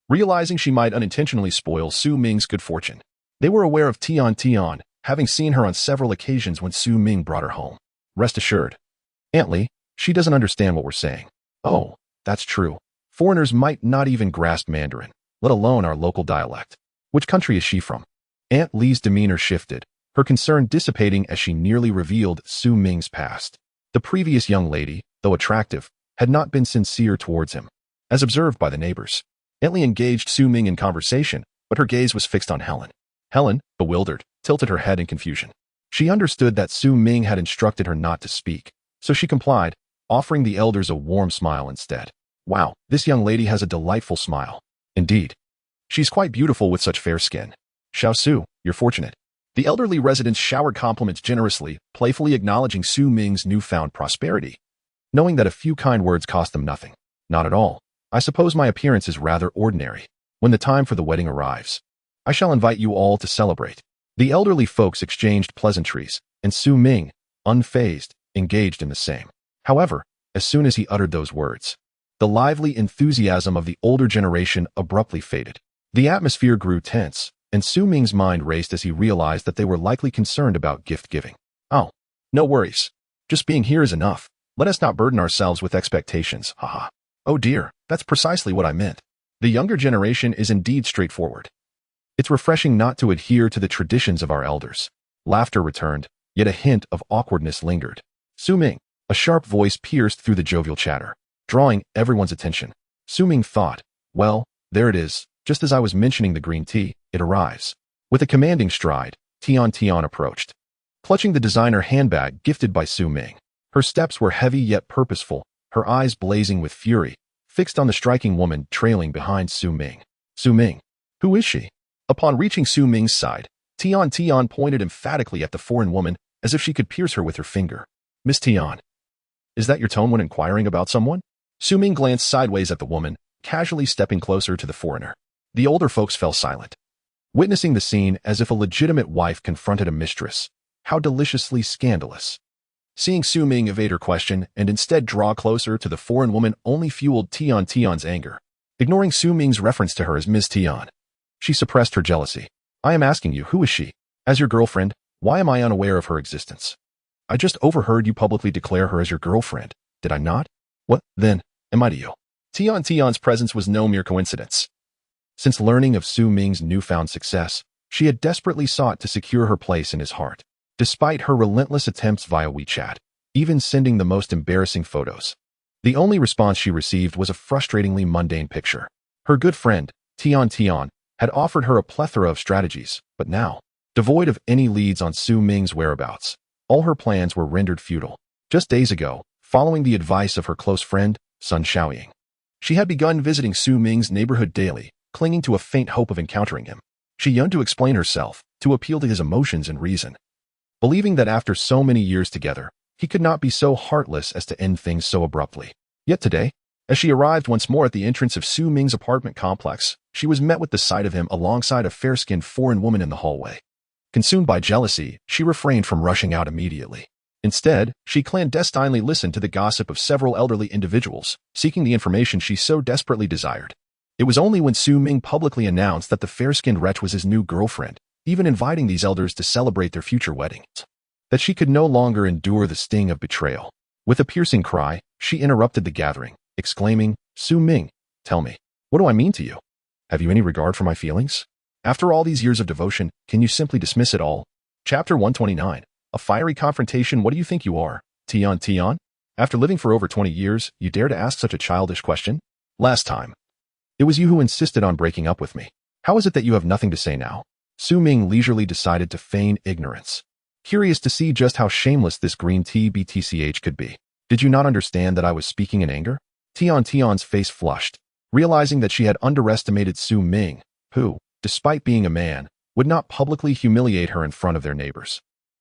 realizing she might unintentionally spoil Su Ming's good fortune. They were aware of Tian, having seen her on several occasions when Su Ming brought her home. Rest assured, Aunt Li, she doesn't understand what we're saying. Oh, that's true. Foreigners might not even grasp Mandarin, let alone our local dialect. Which country is she from? Aunt Li's demeanor shifted, her concern dissipating as she nearly revealed Su Ming's past. The previous young lady, though attractive, had not been sincere towards him, as observed by the neighbors. Aunt Li engaged Su Ming in conversation, but her gaze was fixed on Helen. Helen, bewildered, tilted her head in confusion. She understood that Su Ming had instructed her not to speak, so she complied, offering the elders a warm smile instead. Wow, this young lady has a delightful smile. Indeed. She's quite beautiful with such fair skin. Xiaosu, you're fortunate. The elderly residents showered compliments generously, playfully acknowledging Su Ming's newfound prosperity, knowing that a few kind words cost them nothing. Not at all. I suppose my appearance is rather ordinary. When the time for the wedding arrives, I shall invite you all to celebrate. The elderly folks exchanged pleasantries, and Su Ming, unfazed, engaged in the same. However, as soon as he uttered those words, the lively enthusiasm of the older generation abruptly faded. The atmosphere grew tense, and Su Ming's mind raced as he realized that they were likely concerned about gift-giving. Oh, no worries. Just being here is enough. Let us not burden ourselves with expectations, haha. Oh dear, that's precisely what I meant. The younger generation is indeed straightforward. It's refreshing not to adhere to the traditions of our elders. Laughter returned, yet a hint of awkwardness lingered. Su Ming, a sharp voice pierced through the jovial chatter, drawing everyone's attention. Su Ming thought, well, there it is, just as I was mentioning the green tea, it arrives. With a commanding stride, Tian approached, clutching the designer handbag gifted by Su Ming. Her steps were heavy yet purposeful, her eyes blazing with fury, fixed on the striking woman trailing behind Su Ming. Su Ming, who is she? Upon reaching Su Ming's side, Tian pointed emphatically at the foreign woman as if she could pierce her with her finger. Miss Tian. Is that your tone when inquiring about someone? Su Ming glanced sideways at the woman, casually stepping closer to the foreigner. The older folks fell silent, witnessing the scene as if a legitimate wife confronted a mistress. How deliciously scandalous. Seeing Su Ming evade her question and instead draw closer to the foreign woman only fueled Tian's anger. Ignoring Su Ming's reference to her as Ms. Tian, she suppressed her jealousy. I am asking you, who is she? As your girlfriend, why am I unaware of her existence? I just overheard you publicly declare her as your girlfriend, did I not? What, then, am I to you? Tian's presence was no mere coincidence. Since learning of Su Ming's newfound success, she had desperately sought to secure her place in his heart, despite her relentless attempts via WeChat, even sending the most embarrassing photos. The only response she received was a frustratingly mundane picture. Her good friend, Tian, had offered her a plethora of strategies, but now, devoid of any leads on Su Ming's whereabouts, all her plans were rendered futile. Just days ago, following the advice of her close friend, Sun Xiaoying, she had begun visiting Su Ming's neighborhood daily, clinging to a faint hope of encountering him. She yearned to explain herself, to appeal to his emotions and reason, believing that after so many years together, he could not be so heartless as to end things so abruptly. Yet today, as she arrived once more at the entrance of Su Ming's apartment complex, she was met with the sight of him alongside a fair-skinned foreign woman in the hallway. Consumed by jealousy, she refrained from rushing out immediately. Instead, she clandestinely listened to the gossip of several elderly individuals, seeking the information she so desperately desired. It was only when Su Ming publicly announced that the fair-skinned wretch was his new girlfriend, even inviting these elders to celebrate their future weddings, that she could no longer endure the sting of betrayal. With a piercing cry, she interrupted the gathering, exclaiming, Su Ming, tell me, what do I mean to you? Have you any regard for my feelings? After all these years of devotion, can you simply dismiss it all? Chapter 129. A fiery confrontation. What do you think you are, Tian? After living for over 20 years, you dare to ask such a childish question? Last time, it was you who insisted on breaking up with me. How is it that you have nothing to say now? Su Ming leisurely decided to feign ignorance, curious to see just how shameless this green tea BTCH could be. Did you not understand that I was speaking in anger? Tian's face flushed, realizing that she had underestimated Su Ming, who, despite being a man, would not publicly humiliate her in front of their neighbors.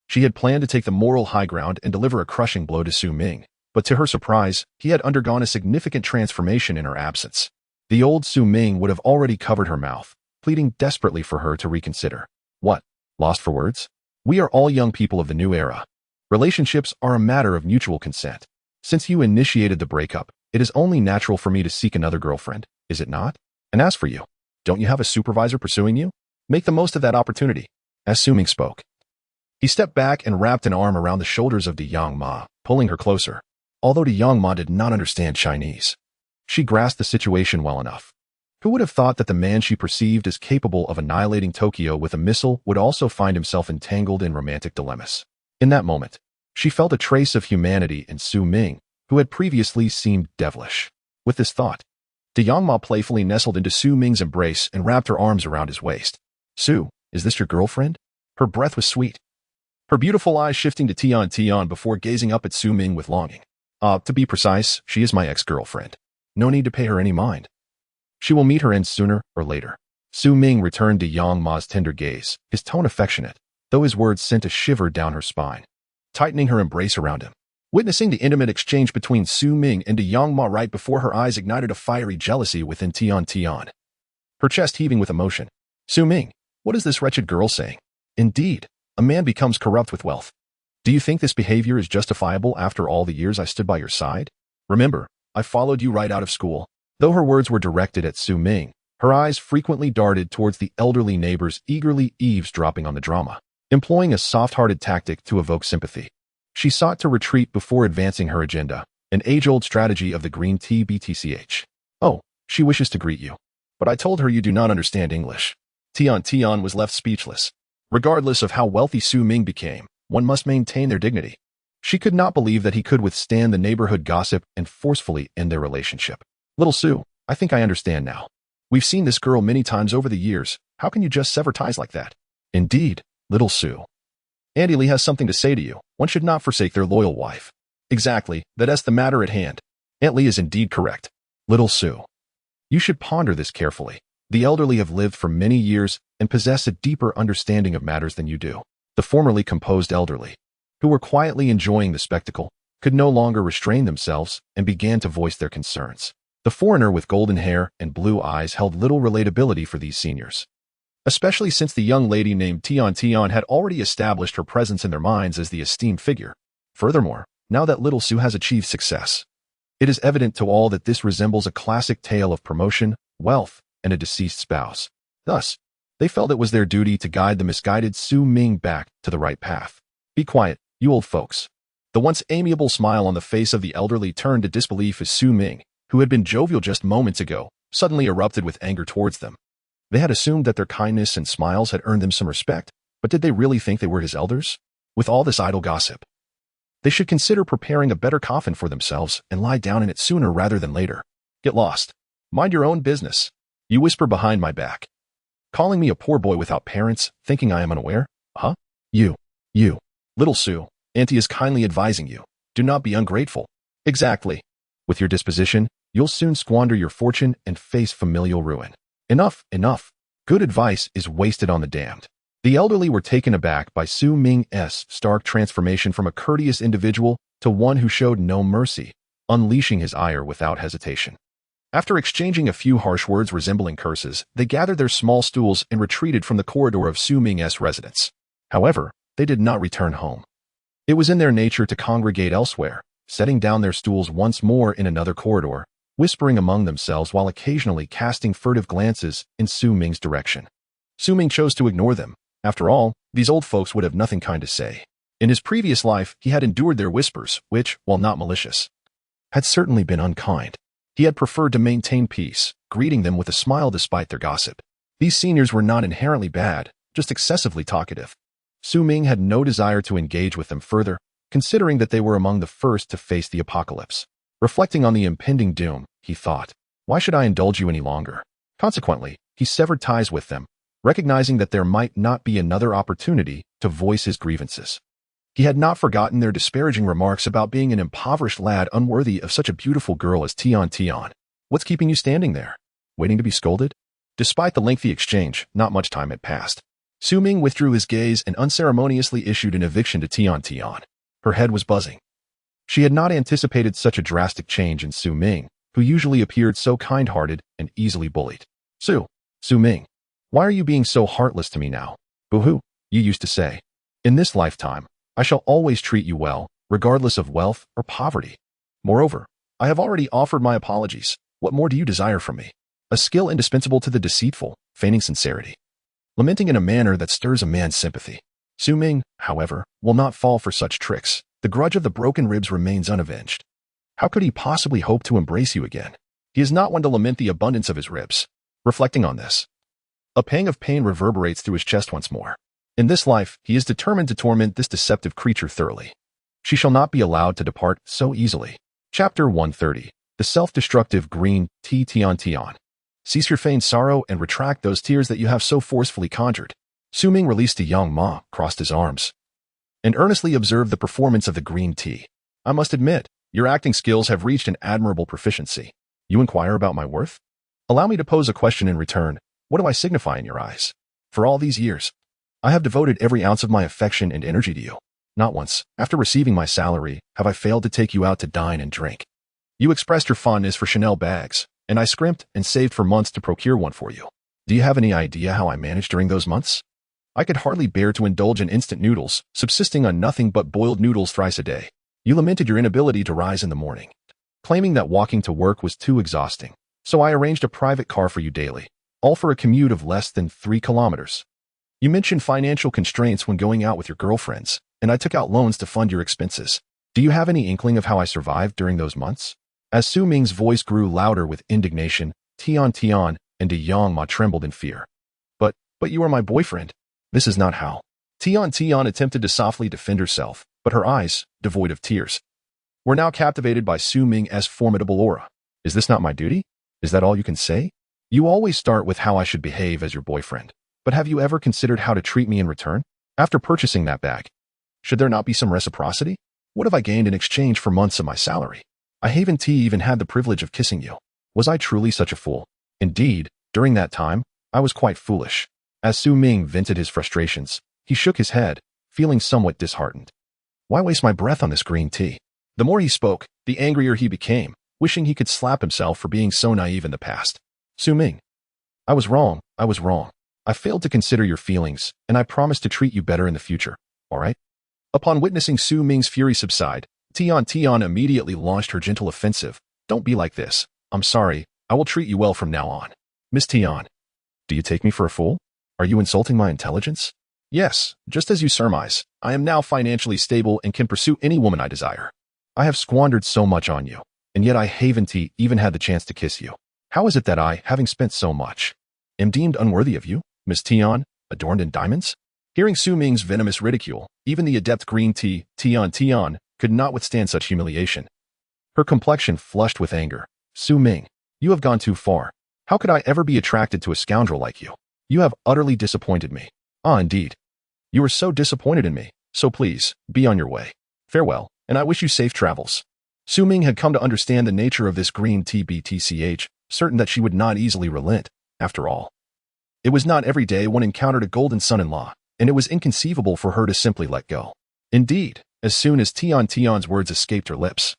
She had planned to take the moral high ground and deliver a crushing blow to Su Ming, but to her surprise, he had undergone a significant transformation in her absence. The old Su Ming would have already covered her mouth, pleading desperately for her to reconsider. What? Lost for words? We are all young people of the new era. Relationships are a matter of mutual consent. Since you initiated the breakup, it is only natural for me to seek another girlfriend, is it not? And as for you, don't you have a supervisor pursuing you? Make the most of that opportunity. As Su Ming spoke, he stepped back and wrapped an arm around the shoulders of De Yangma, pulling her closer. Although De Yangma did not understand Chinese, she grasped the situation well enough. Who would have thought that the man she perceived as capable of annihilating Tokyo with a missile would also find himself entangled in romantic dilemmas? In that moment, she felt a trace of humanity in Su Ming, who had previously seemed devilish. With this thought, De Yangma playfully nestled into Su Ming's embrace and wrapped her arms around his waist. Su, is this your girlfriend? Her breath was sweet, her beautiful eyes shifting to Tian before gazing up at Su Ming with longing. To be precise, she is my ex-girlfriend. No need to pay her any mind. She will meet her end sooner or later. Su Ming returned to Yang Ma's tender gaze, his tone affectionate, though his words sent a shiver down her spine, tightening her embrace around him. Witnessing the intimate exchange between Su Ming and De Yang Ma right before her eyes ignited a fiery jealousy within Tian, her chest heaving with emotion. Su Ming, what is this wretched girl saying? Indeed, a man becomes corrupt with wealth. Do you think this behavior is justifiable after all the years I stood by your side? Remember, I followed you right out of school. Though her words were directed at Su Ming, her eyes frequently darted towards the elderly neighbors eagerly eavesdropping on the drama, employing a soft-hearted tactic to evoke sympathy. She sought to retreat before advancing her agenda, an age-old strategy of the green tea BTCH. Oh, she wishes to greet you. But I told her you do not understand English. Tian was left speechless. Regardless of how wealthy Su Ming became, one must maintain their dignity. She could not believe that he could withstand the neighborhood gossip and forcefully end their relationship. Little Su, I think I understand now. We've seen this girl many times over the years. How can you just sever ties like that? Indeed, little Su. Auntie Lee has something to say to you. One should not forsake their loyal wife. Exactly, that's the matter at hand. Aunt Lee is indeed correct. Little Su. You should ponder this carefully. The elderly have lived for many years and possess a deeper understanding of matters than you do. The formerly composed elderly, who were quietly enjoying the spectacle, could no longer restrain themselves and began to voice their concerns. The foreigner with golden hair and blue eyes held little relatability for these seniors, especially since the young lady named Tian Tian had already established her presence in their minds as the esteemed figure. Furthermore, now that little Sue has achieved success, it is evident to all that this resembles a classic tale of promotion, wealth, and a deceased spouse. Thus, they felt it was their duty to guide the misguided Su Ming back to the right path. Be quiet, you old folks. The once amiable smile on the face of the elderly turned to disbelief as Su Ming, who had been jovial just moments ago, suddenly erupted with anger towards them. They had assumed that their kindness and smiles had earned them some respect, but did they really think they were his elders? With all this idle gossip, they should consider preparing a better coffin for themselves and lie down in it sooner rather than later. Get lost. Mind your own business. You whisper behind my back. Calling me a poor boy without parents, thinking I am unaware? Huh? You. Little Sue, Auntie is kindly advising you. Do not be ungrateful. Exactly. With your disposition, you'll soon squander your fortune and face familial ruin. Enough. Good advice is wasted on the damned. The elderly were taken aback by Su Ming's stark transformation from a courteous individual to one who showed no mercy, unleashing his ire without hesitation. After exchanging a few harsh words resembling curses, they gathered their small stools and retreated from the corridor of Su Ming's residence. However, they did not return home. It was in their nature to congregate elsewhere, setting down their stools once more in another corridor, whispering among themselves while occasionally casting furtive glances in Su Ming's direction. Su Ming chose to ignore them. After all, these old folks would have nothing kind to say. In his previous life, he had endured their whispers, which, while not malicious, had certainly been unkind. He had preferred to maintain peace, greeting them with a smile despite their gossip. These seniors were not inherently bad, just excessively talkative. Su Ming had no desire to engage with them further, considering that they were among the first to face the apocalypse. Reflecting on the impending doom, he thought, why should I indulge you any longer? Consequently, he severed ties with them, recognizing that there might not be another opportunity to voice his grievances. He had not forgotten their disparaging remarks about being an impoverished lad unworthy of such a beautiful girl as Tian Tian. What's keeping you standing there? Waiting to be scolded? Despite the lengthy exchange, not much time had passed. Su Ming withdrew his gaze and unceremoniously issued an eviction to Tian Tian. Her head was buzzing. She had not anticipated such a drastic change in Su Ming, who usually appeared so kind-hearted and easily bullied. Su Ming, why are you being so heartless to me now? Boo-hoo, you used to say. In this lifetime, I shall always treat you well, regardless of wealth or poverty. Moreover, I have already offered my apologies. What more do you desire from me? A skill indispensable to the deceitful, feigning sincerity, lamenting in a manner that stirs a man's sympathy. Su Ming, however, will not fall for such tricks. The grudge of the broken ribs remains unavenged. How could he possibly hope to embrace you again? He is not one to lament the abundance of his ribs. Reflecting on this, a pang of pain reverberates through his chest once more. In this life, he is determined to torment this deceptive creature thoroughly. She shall not be allowed to depart so easily. Chapter 130. The Self-Destructive Green Tea Tian Tian. Cease your feigned sorrow and retract those tears that you have so forcefully conjured. Su Ming released a young ma, crossed his arms, and earnestly observed the performance of the green tea. I must admit, your acting skills have reached an admirable proficiency. You inquire about my worth? Allow me to pose a question in return. What do I signify in your eyes? For all these years, I have devoted every ounce of my affection and energy to you. Not once, after receiving my salary, have I failed to take you out to dine and drink. You expressed your fondness for Chanel bags, and I scrimped and saved for months to procure one for you. Do you have any idea how I managed during those months? I could hardly bear to indulge in instant noodles, subsisting on nothing but boiled noodles thrice a day. You lamented your inability to rise in the morning, claiming that walking to work was too exhausting. So I arranged a private car for you daily, all for a commute of less than 3 kilometers. You mentioned financial constraints when going out with your girlfriends, and I took out loans to fund your expenses. Do you have any inkling of how I survived during those months? As Su Ming's voice grew louder with indignation, Tian Tian and De Yang Ma trembled in fear. But you are my boyfriend. This is not how. Tian Tian attempted to softly defend herself, but her eyes, devoid of tears, were now captivated by Su Ming's formidable aura. Is this not my duty? Is that all you can say? You always start with how I should behave as your boyfriend. But have you ever considered how to treat me in return? After purchasing that bag, should there not be some reciprocity? What have I gained in exchange for months of my salary? I haven't even had the privilege of kissing you. Was I truly such a fool? Indeed, during that time, I was quite foolish. As Su Ming vented his frustrations, he shook his head, feeling somewhat disheartened. Why waste my breath on this green tea? The more he spoke, the angrier he became, wishing he could slap himself for being so naive in the past. Su Ming. I was wrong. I failed to consider your feelings, and I promise to treat you better in the future, all right? Upon witnessing Su Ming's fury subside, Tian immediately launched her gentle offensive. Don't be like this. I'm sorry. I will treat you well from now on. Miss Tian. Do you take me for a fool? Are you insulting my intelligence? Yes, just as you surmise. I am now financially stable and can pursue any woman I desire. I have squandered so much on you, and yet I haven't even had the chance to kiss you. How is it that I, having spent so much, am deemed unworthy of you, Miss Tian, adorned in diamonds? Hearing Su Ming's venomous ridicule, even the adept green tea, Tian, could not withstand such humiliation. Her complexion flushed with anger. Su Ming, you have gone too far. How could I ever be attracted to a scoundrel like you? You have utterly disappointed me. Ah, indeed. You are so disappointed in me, so please, be on your way. Farewell, and I wish you safe travels. Su Ming had come to understand the nature of this green tea BTCH, certain that she would not easily relent, after all. It was not every day one encountered a golden son-in-law, and it was inconceivable for her to simply let go. Indeed, as soon as Tian's words escaped her lips,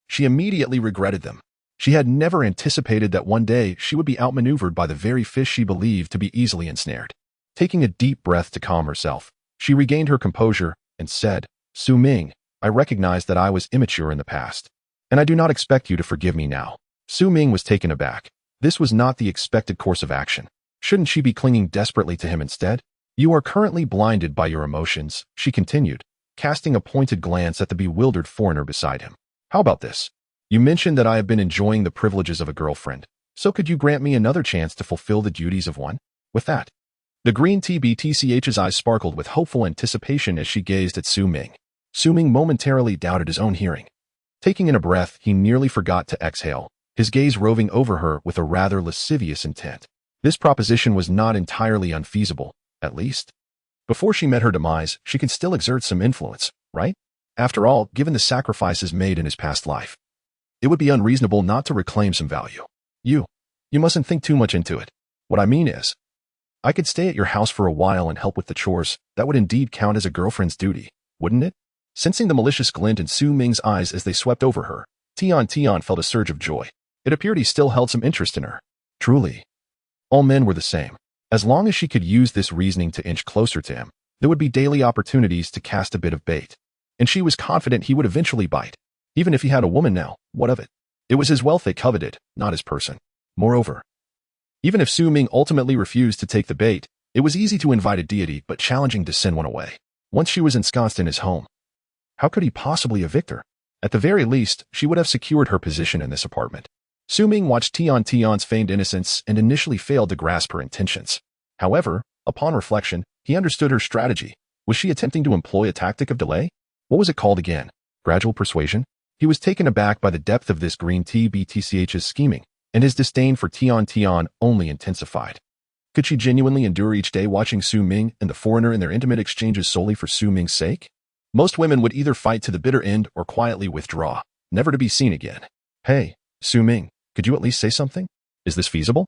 she immediately regretted them. She had never anticipated that one day she would be outmaneuvered by the very fish she believed to be easily ensnared. Taking a deep breath to calm herself, she regained her composure and said, Su Ming, I recognize that I was immature in the past, and I do not expect you to forgive me now. Su Ming was taken aback. This was not the expected course of action. Shouldn't she be clinging desperately to him instead? You are currently blinded by your emotions, she continued, casting a pointed glance at the bewildered foreigner beside him. How about this? You mentioned that I have been enjoying the privileges of a girlfriend, so could you grant me another chance to fulfill the duties of one? With that, the green tea BTCH's eyes sparkled with hopeful anticipation as she gazed at Su Ming. Su Ming momentarily doubted his own hearing. Taking in a breath, he nearly forgot to exhale, his gaze roving over her with a rather lascivious intent. This proposition was not entirely unfeasible, at least. Before she met her demise, she could still exert some influence, right? After all, given the sacrifices made in his past life, it would be unreasonable not to reclaim some value. You mustn't think too much into it. What I mean is, I could stay at your house for a while and help with the chores. That would indeed count as a girlfriend's duty, wouldn't it? Sensing the malicious glint in Su Ming's eyes as they swept over her, Tian felt a surge of joy. It appeared he still held some interest in her. Truly, all men were the same. As long as she could use this reasoning to inch closer to him, there would be daily opportunities to cast a bit of bait. And she was confident he would eventually bite. Even if he had a woman now, what of it? It was his wealth they coveted, not his person. Moreover, even if Su Ming ultimately refused to take the bait, it was easy to invite a deity but challenging to send one away. Once she was ensconced in his home, how could he possibly evict her? At the very least, she would have secured her position in this apartment. Su Ming watched Tian's feigned innocence and initially failed to grasp her intentions. However, upon reflection, he understood her strategy. Was she attempting to employ a tactic of delay? What was it called again? Gradual persuasion? He was taken aback by the depth of this green tea BTCH's scheming, and his disdain for Tian only intensified. Could she genuinely endure each day watching Su Ming and the foreigner in their intimate exchanges solely for Su Ming's sake? Most women would either fight to the bitter end or quietly withdraw, never to be seen again. Hey, Su Ming, could you at least say something? Is this feasible?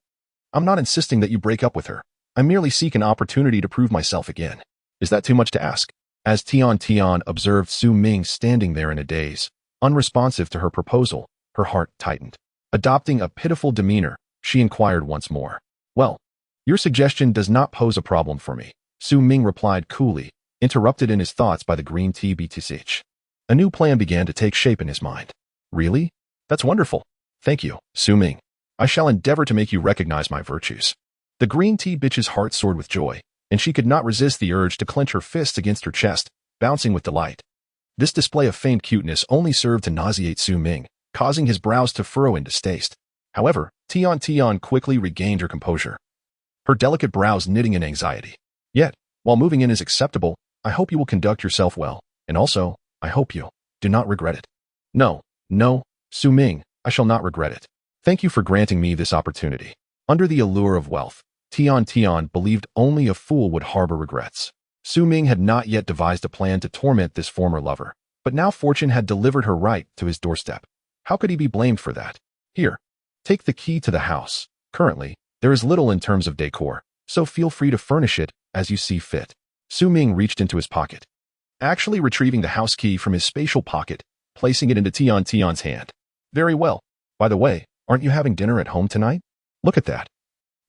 I'm not insisting that you break up with her. I merely seek an opportunity to prove myself again. Is that too much to ask? As Tian observed Su Ming standing there in a daze, unresponsive to her proposal, her heart tightened. Adopting a pitiful demeanor, she inquired once more. Well, your suggestion does not pose a problem for me, Su Ming replied coolly, interrupted in his thoughts by the green tea BTCH. A new plan began to take shape in his mind. Really? That's wonderful. Thank you, Su Ming. I shall endeavor to make you recognize my virtues. The green tea bitch's heart soared with joy, and she could not resist the urge to clench her fists against her chest, bouncing with delight. This display of feigned cuteness only served to nauseate Su Ming, causing his brows to furrow in distaste. However, Tian quickly regained her composure, her delicate brows knitting in anxiety. Yet, while moving in is acceptable, I hope you will conduct yourself well, and also, I hope you do not regret it. No, Su Ming, I shall not regret it. Thank you for granting me this opportunity. Under the allure of wealth, Tian believed only a fool would harbor regrets. Su Ming had not yet devised a plan to torment this former lover, but now fortune had delivered her right to his doorstep. How could he be blamed for that? Here, take the key to the house. Currently, there is little in terms of decor, so feel free to furnish it as you see fit. Su Ming reached into his pocket, actually retrieving the house key from his spatial pocket, placing it into Tion's hand. Very well. By the way, aren't you having dinner at home tonight? Look at that.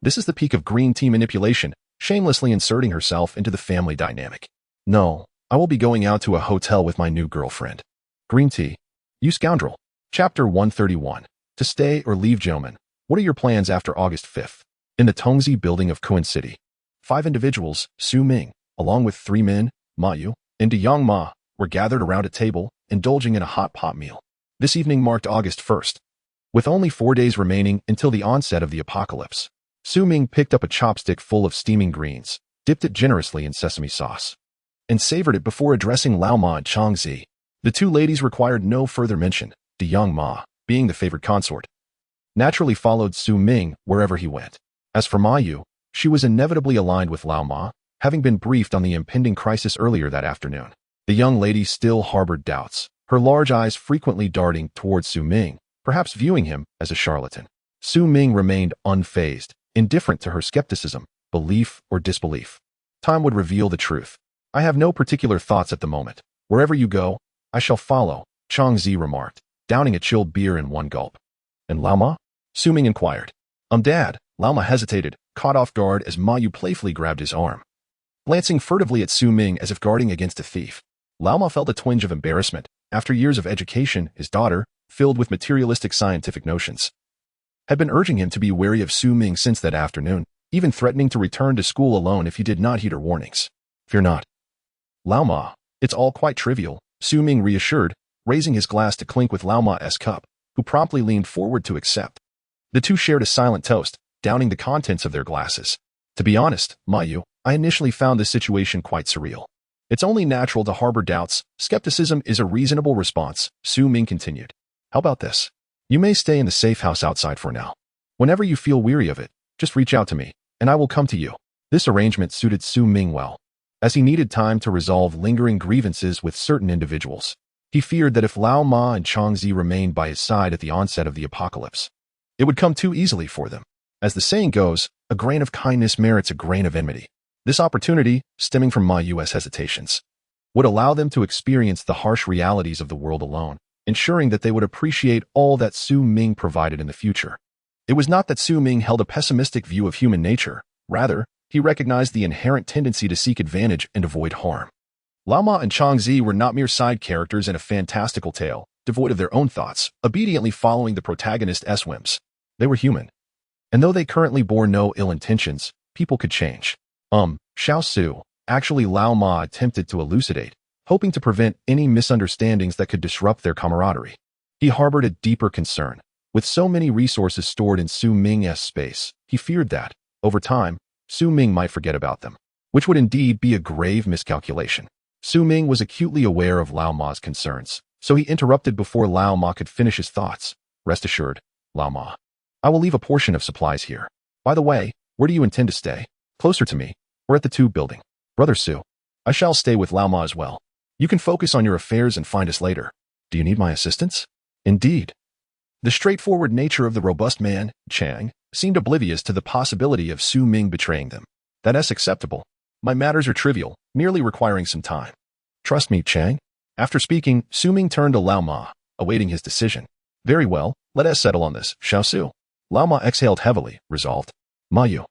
This is the peak of green tea manipulation, shamelessly inserting herself into the family dynamic. No, I will be going out to a hotel with my new girlfriend. Green tea. You scoundrel. Chapter 131. To stay or leave, gentlemen. What are your plans after August 5th? In the Tongzi building of Kuan City, 5 individuals, Su Ming, along with 3 men, Ma Yu, and De Yang Ma, were gathered around a table, indulging in a hot pot meal. This evening marked August 1st. With only 4 days remaining until the onset of the apocalypse, Su Ming picked up a chopstick full of steaming greens, dipped it generously in sesame sauce, and savored it before addressing Lao Ma and Chang Zi. The 2 ladies required no further mention, De Yang Ma, being the favored consort, naturally followed Su Ming wherever he went. As for Ma Yu, she was inevitably aligned with Lao Ma, having been briefed on the impending crisis earlier that afternoon. The young lady still harbored doubts, her large eyes frequently darting towards Su Ming, perhaps viewing him as a charlatan. Su Ming remained unfazed, indifferent to her skepticism, belief, or disbelief. Time would reveal the truth. I have no particular thoughts at the moment. Wherever you go, I shall follow, Chang Zi remarked, downing a chilled beer in one gulp. And Lao Ma? Su Ming inquired. Dad. Lao Ma hesitated, caught off guard as Ma Yu playfully grabbed his arm. Glancing furtively at Su Ming as if guarding against a thief, Lao Ma felt a twinge of embarrassment. After years of education, his daughter, filled with materialistic scientific notions, had been urging him to be wary of Su Ming since that afternoon, even threatening to return to school alone if he did not heed her warnings. Fear not, Lao Ma. It's all quite trivial, Su Ming reassured, raising his glass to clink with Lao Ma's cup, who promptly leaned forward to accept. The two shared a silent toast, downing the contents of their glasses. To be honest, Ma Yu, I initially found this situation quite surreal. It's only natural to harbor doubts. Skepticism is a reasonable response, Su Ming continued. How about this? You may stay in the safe house outside for now. Whenever you feel weary of it, just reach out to me, and I will come to you. This arrangement suited Su Ming well, as he needed time to resolve lingering grievances with certain individuals. He feared that if Lao Ma and Chang Zi remained by his side at the onset of the apocalypse, it would come too easily for them. As the saying goes, a grain of kindness merits a grain of enmity. This opportunity, stemming from Ma Yu's hesitations, would allow them to experience the harsh realities of the world alone, ensuring that they would appreciate all that Su Ming provided in the future. It was not that Su Ming held a pessimistic view of human nature. Rather, he recognized the inherent tendency to seek advantage and avoid harm. Lao Ma and Chang Zi were not mere side characters in a fantastical tale, devoid of their own thoughts, obediently following the protagonist's whims. They were human. And though they currently bore no ill intentions, people could change. Xiao Su, actually Lao Ma attempted to elucidate, hoping to prevent any misunderstandings that could disrupt their camaraderie. He harbored a deeper concern. With so many resources stored in Su Ming's space, he feared that, over time, Su Ming might forget about them, which would indeed be a grave miscalculation. Su Ming was acutely aware of Lao Ma's concerns, so he interrupted before Lao Ma could finish his thoughts. Rest assured, Lao Ma, I will leave a portion of supplies here. By the way, where do you intend to stay? Closer to me, or at the Tube building? Brother Su, I shall stay with Lao Ma as well. You can focus on your affairs and find us later. Do you need my assistance? Indeed. The straightforward nature of the robust man, Chang, seemed oblivious to the possibility of Su Ming betraying them. That's acceptable. My matters are trivial, merely requiring some time. Trust me, Chang. After speaking, Su Ming turned to Lao Ma, awaiting his decision. Very well, let us settle on this, Xiao Su. Lao Ma exhaled heavily, resolved. Ma Yu,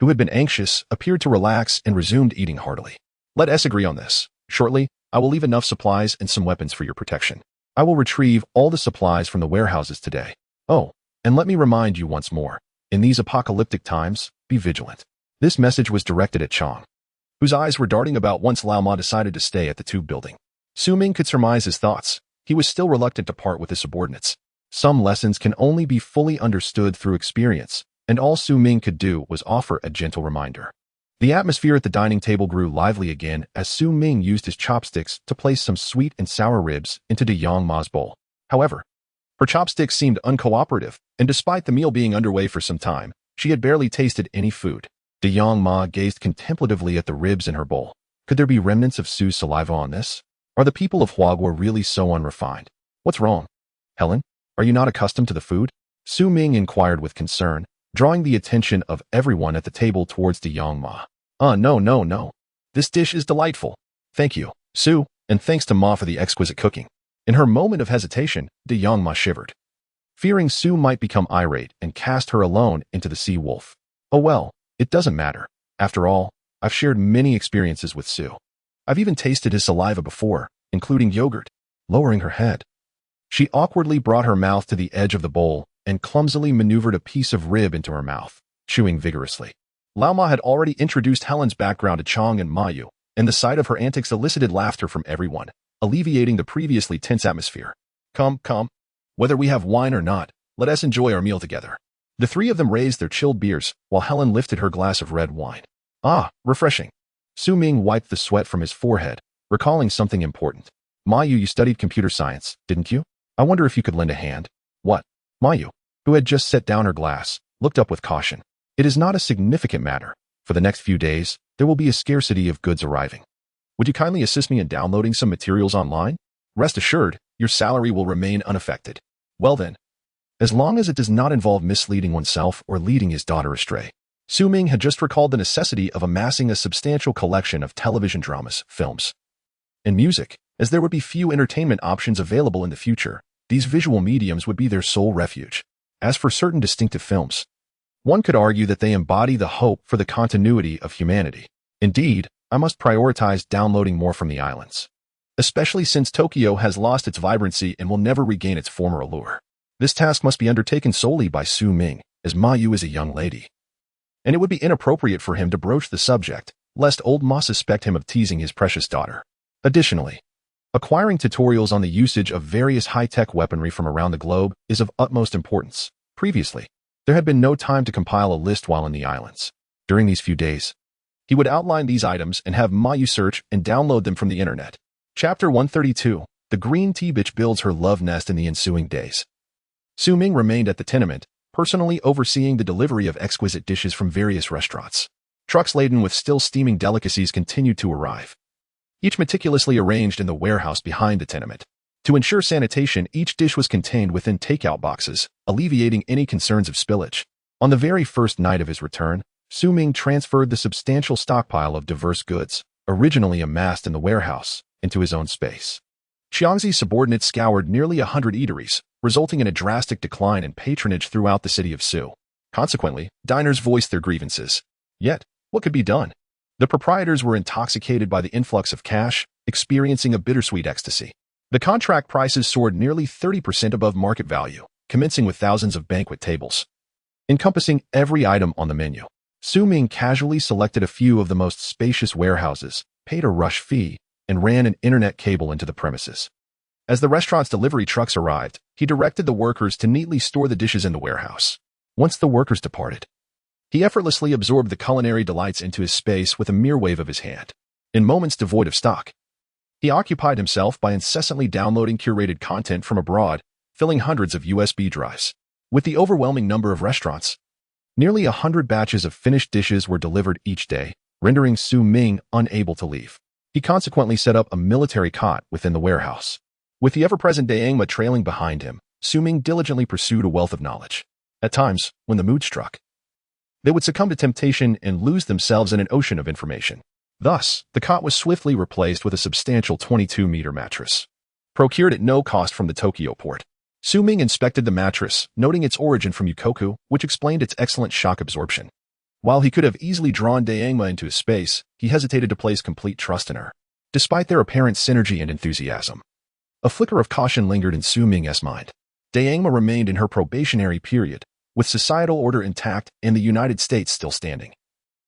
who had been anxious, appeared to relax and resumed eating heartily. Let us agree on this. Shortly, I will leave enough supplies and some weapons for your protection. I will retrieve all the supplies from the warehouses today. Oh, and let me remind you once more, in these apocalyptic times, be vigilant. This message was directed at Chang, whose eyes were darting about once Lao Ma decided to stay at the Tube building. Su Ming could surmise his thoughts. He was still reluctant to part with his subordinates. Some lessons can only be fully understood through experience, and all Su Ming could do was offer a gentle reminder. The atmosphere at the dining table grew lively again as Su Ming used his chopsticks to place some sweet and sour ribs into De Yang Ma's bowl. However, her chopsticks seemed uncooperative, and despite the meal being underway for some time, she had barely tasted any food. De Yang Ma gazed contemplatively at the ribs in her bowl. Could there be remnants of Su's saliva on this? Are the people of Huagua really so unrefined? What's wrong? Helen, are you not accustomed to the food? Su Ming inquired with concern, drawing the attention of everyone at the table towards De Yang Ma. No. This dish is delightful. Thank you, Su, and thanks to Ma for the exquisite cooking. In her moment of hesitation, de Yangma shivered, fearing Su might become irate and cast her alone into the sea wolf. Oh well, it doesn't matter. After all, I've shared many experiences with Su. I've even tasted his saliva before, including yogurt. Lowering her head, she awkwardly brought her mouth to the edge of the bowl and clumsily maneuvered a piece of rib into her mouth, chewing vigorously. Lao Ma had already introduced Helen's background to Chang and Mayu, and the sight of her antics elicited laughter from everyone, alleviating the previously tense atmosphere. Come. Whether we have wine or not, let us enjoy our meal together. The three of them raised their chilled beers, while Helen lifted her glass of red wine. Ah, refreshing. Su Ming wiped the sweat from his forehead, recalling something important. Mayu, you studied computer science, didn't you? I wonder if you could lend a hand. What? Mayu, who had just set down her glass, looked up with caution. It is not a significant matter. For the next few days, there will be a scarcity of goods arriving. Would you kindly assist me in downloading some materials online? Rest assured, your salary will remain unaffected. Well then, as long as it does not involve misleading oneself or leading his daughter astray. Su Ming had just recalled the necessity of amassing a substantial collection of television dramas, films, and music. As there would be few entertainment options available in the future, these visual mediums would be their sole refuge. As for certain distinctive films, one could argue that they embody the hope for the continuity of humanity. Indeed, I must prioritize downloading more from the islands, especially since Tokyo has lost its vibrancy and will never regain its former allure. This task must be undertaken solely by Su Ming, as Mayu is a young lady, and it would be inappropriate for him to broach the subject, lest old Ma suspect him of teasing his precious daughter. Additionally, acquiring tutorials on the usage of various high-tech weaponry from around the globe is of utmost importance. Previously, there had been no time to compile a list while in the islands. During these few days, he would outline these items and have Mayu search and download them from the internet. Chapter 132. The Green Tea Bitch builds her love nest in the ensuing days. Su Ming remained at the tenement, personally overseeing the delivery of exquisite dishes from various restaurants. Trucks laden with still steaming delicacies continued to arrive, each meticulously arranged in the warehouse behind the tenement. To ensure sanitation, each dish was contained within takeout boxes, alleviating any concerns of spillage. On the very first night of his return, Su Ming transferred the substantial stockpile of diverse goods, originally amassed in the warehouse, into his own space. Xiangzi's subordinates scoured nearly 100 eateries, resulting in a drastic decline in patronage throughout the city of Su. Consequently, diners voiced their grievances. Yet, what could be done? The proprietors were intoxicated by the influx of cash, experiencing a bittersweet ecstasy. The contract prices soared nearly 30% above market value, commencing with thousands of banquet tables, encompassing every item on the menu. Su Ming casually selected a few of the most spacious warehouses, paid a rush fee, and ran an internet cable into the premises. As the restaurant's delivery trucks arrived, he directed the workers to neatly store the dishes in the warehouse. Once the workers departed, he effortlessly absorbed the culinary delights into his space with a mere wave of his hand. In moments devoid of stock, he occupied himself by incessantly downloading curated content from abroad, filling hundreds of USB drives. With the overwhelming number of restaurants, nearly 100 batches of finished dishes were delivered each day, rendering Su Ming unable to leave. He consequently set up a military cot within the warehouse. With the ever-present Daengma trailing behind him, Su Ming diligently pursued a wealth of knowledge. At times, when the mood struck, they would succumb to temptation and lose themselves in an ocean of information. Thus, the cot was swiftly replaced with a substantial 22-meter mattress, procured at no cost from the Tokyo port. Su Ming inspected the mattress, noting its origin from Yukoku, which explained its excellent shock absorption. While he could have easily drawn Daengma into his space, he hesitated to place complete trust in her. Despite their apparent synergy and enthusiasm, a flicker of caution lingered in Su Ming's mind. Daengma remained in her probationary period, with societal order intact and the United States still standing.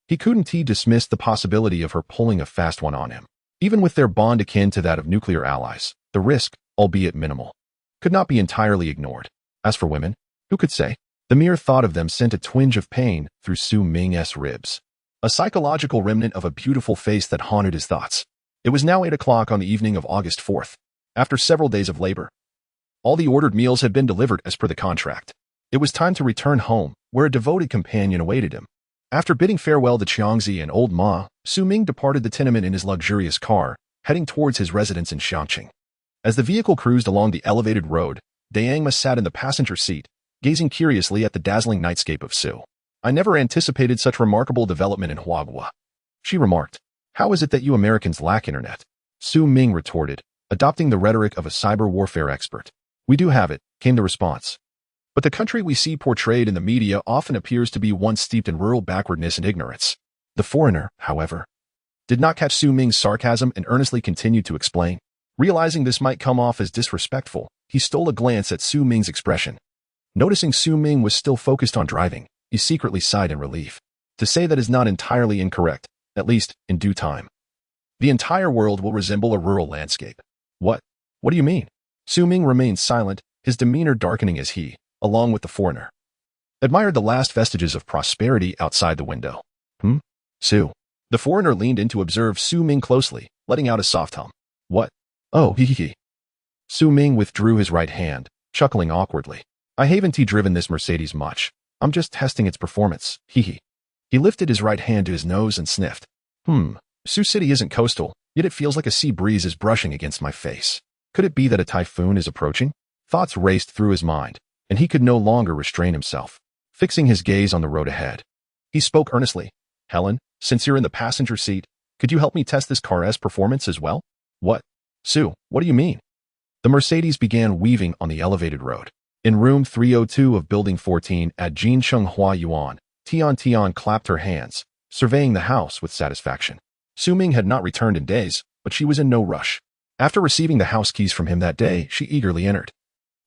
He couldn't dismiss the possibility of her pulling a fast one on him. Even with their bond akin to that of nuclear allies, the risk, albeit minimal, could not be entirely ignored. As for women, who could say? The mere thought of them sent a twinge of pain through Su Ming's ribs, a psychological remnant of a beautiful face that haunted his thoughts. It was now 8 o'clock on the evening of August 4th. After several days of labor, all the ordered meals had been delivered as per the contract. It was time to return home, where a devoted companion awaited him. After bidding farewell to Xiangzi and old Ma, Su Ming departed the tenement in his luxurious car, heading towards his residence in Xiangqing. As the vehicle cruised along the elevated road, Daengma sat in the passenger seat, gazing curiously at the dazzling nightscape of Su. I never anticipated such remarkable development in Huagua, she remarked. How is it that you Americans lack internet? Su Ming retorted, adopting the rhetoric of a cyber warfare expert. We do have it, came the response. But the country we see portrayed in the media often appears to be one steeped in rural backwardness and ignorance. The foreigner, however, did not catch Su Ming's sarcasm and earnestly continued to explain. Realizing this might come off as disrespectful, he stole a glance at Su Ming's expression. Noticing Su Ming was still focused on driving, he secretly sighed in relief. To say that is not entirely incorrect, at least in due time. The entire world will resemble a rural landscape. What? What do you mean? Su Ming remained silent, his demeanor darkening as he, along with the foreigner, admired the last vestiges of prosperity outside the window. Su. The foreigner leaned in to observe Su Ming closely, letting out a soft hum. What? Oh, hee. Su Ming withdrew his right hand, chuckling awkwardly. I haven't driven this Mercedes much. I'm just testing its performance, hee. He lifted his right hand to his nose and sniffed. Sioux City isn't coastal, yet it feels like a sea breeze is brushing against my face. Could it be that a typhoon is approaching? Thoughts raced through his mind, and he could no longer restrain himself, fixing his gaze on the road ahead. He spoke earnestly. Helen, since you're in the passenger seat, could you help me test this car's performance as well? What? Sue, what do you mean? The Mercedes began weaving on the elevated road. In room 302 of Building 14 at Jincheng Yuan, Tian clapped her hands, surveying the house with satisfaction. Su Ming had not returned in days, but she was in no rush. After receiving the house keys from him that day, she eagerly entered,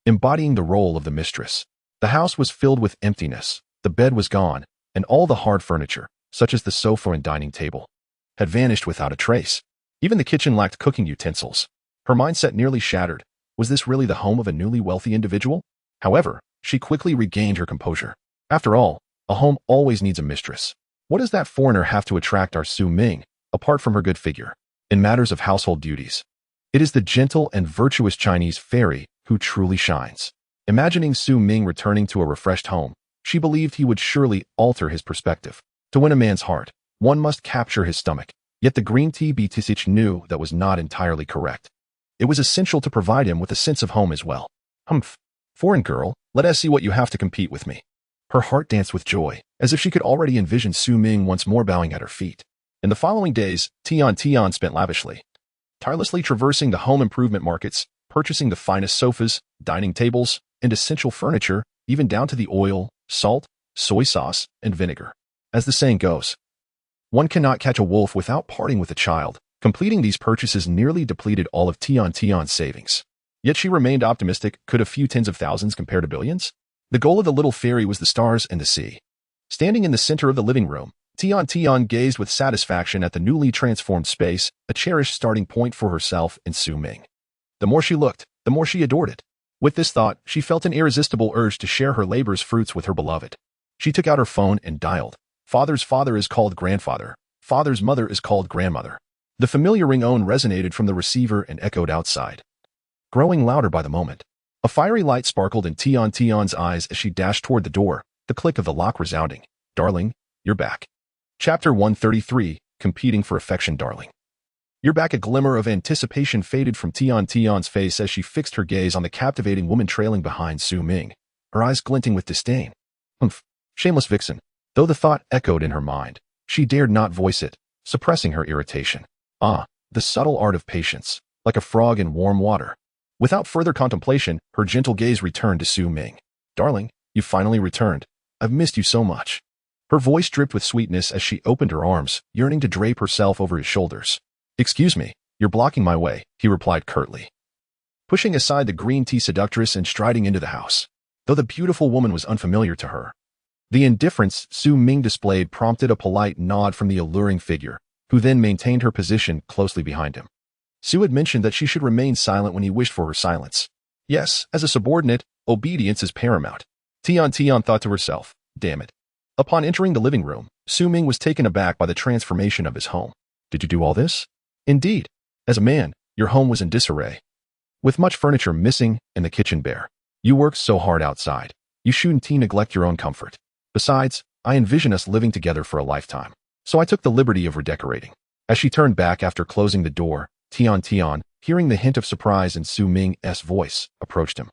embodying the role of the mistress. The house was filled with emptiness, the bed was gone, and all the hard furniture, such as the sofa and dining table, had vanished without a trace. Even the kitchen lacked cooking utensils. Her mindset nearly shattered. Was this really the home of a newly wealthy individual? However, she quickly regained her composure. After all, a home always needs a mistress. What does that foreigner have to attract our Su Ming, apart from her good figure, in matters of household duties? It is the gentle and virtuous Chinese fairy who truly shines. Imagining Su Ming returning to a refreshed home, she believed he would surely alter his perspective. To win a man's heart, one must capture his stomach. Yet the green tea BTSH knew that was not entirely correct. It was essential to provide him with a sense of home as well. Foreign girl, let us see what you have to compete with me. Her heart danced with joy, as if she could already envision Su Ming once more bowing at her feet. In the following days, Tian spent lavishly, tirelessly traversing the home improvement markets, purchasing the finest sofas, dining tables, and essential furniture, even down to the oil, salt, soy sauce, and vinegar. As the saying goes, one cannot catch a wolf without parting with a child. Completing these purchases nearly depleted all of Tian's savings. Yet she remained optimistic. Could a few tens of thousands compare to billions? The goal of the little fairy was the stars and the sea. Standing in the center of the living room, Tian gazed with satisfaction at the newly transformed space, a cherished starting point for herself and Su Ming. The more she looked, the more she adored it. With this thought, she felt an irresistible urge to share her labor's fruits with her beloved. She took out her phone and dialed. Father's father is called grandfather. Father's mother is called grandmother. The familiar ringtone resonated from the receiver and echoed outside, growing louder by the moment. A fiery light sparkled in Tian's eyes as she dashed toward the door, the click of the lock resounding. Darling, you're back. Chapter 133, Competing for Affection. Darling, you're back. A glimmer of anticipation faded from Tian's face as she fixed her gaze on the captivating woman trailing behind Su Ming, her eyes glinting with disdain. Shameless vixen. Though the thought echoed in her mind, she dared not voice it, suppressing her irritation. The subtle art of patience, like a frog in warm water. Without further contemplation, her gentle gaze returned to Su Ming. Darling, you finally returned. I've missed you so much. Her voice dripped with sweetness as she opened her arms, yearning to drape herself over his shoulders. Excuse me, you're blocking my way, he replied curtly, pushing aside the green tea seductress and striding into the house. Though the beautiful woman was unfamiliar to her, the indifference Su Ming displayed prompted a polite nod from the alluring figure, who then maintained her position closely behind him. Su had mentioned that she should remain silent when he wished for her silence. Yes, as a subordinate, obedience is paramount. Tian thought to herself, damn it. Upon entering the living room, Su Ming was taken aback by the transformation of his home. Did you do all this? Indeed. As a man, your home was in disarray, with much furniture missing and the kitchen bare. You worked so hard outside. You shouldn't neglect your own comfort. Besides, I envision us living together for a lifetime. So I took the liberty of redecorating. As she turned back after closing the door, Tian, hearing the hint of surprise in Su Ming's voice, approached him,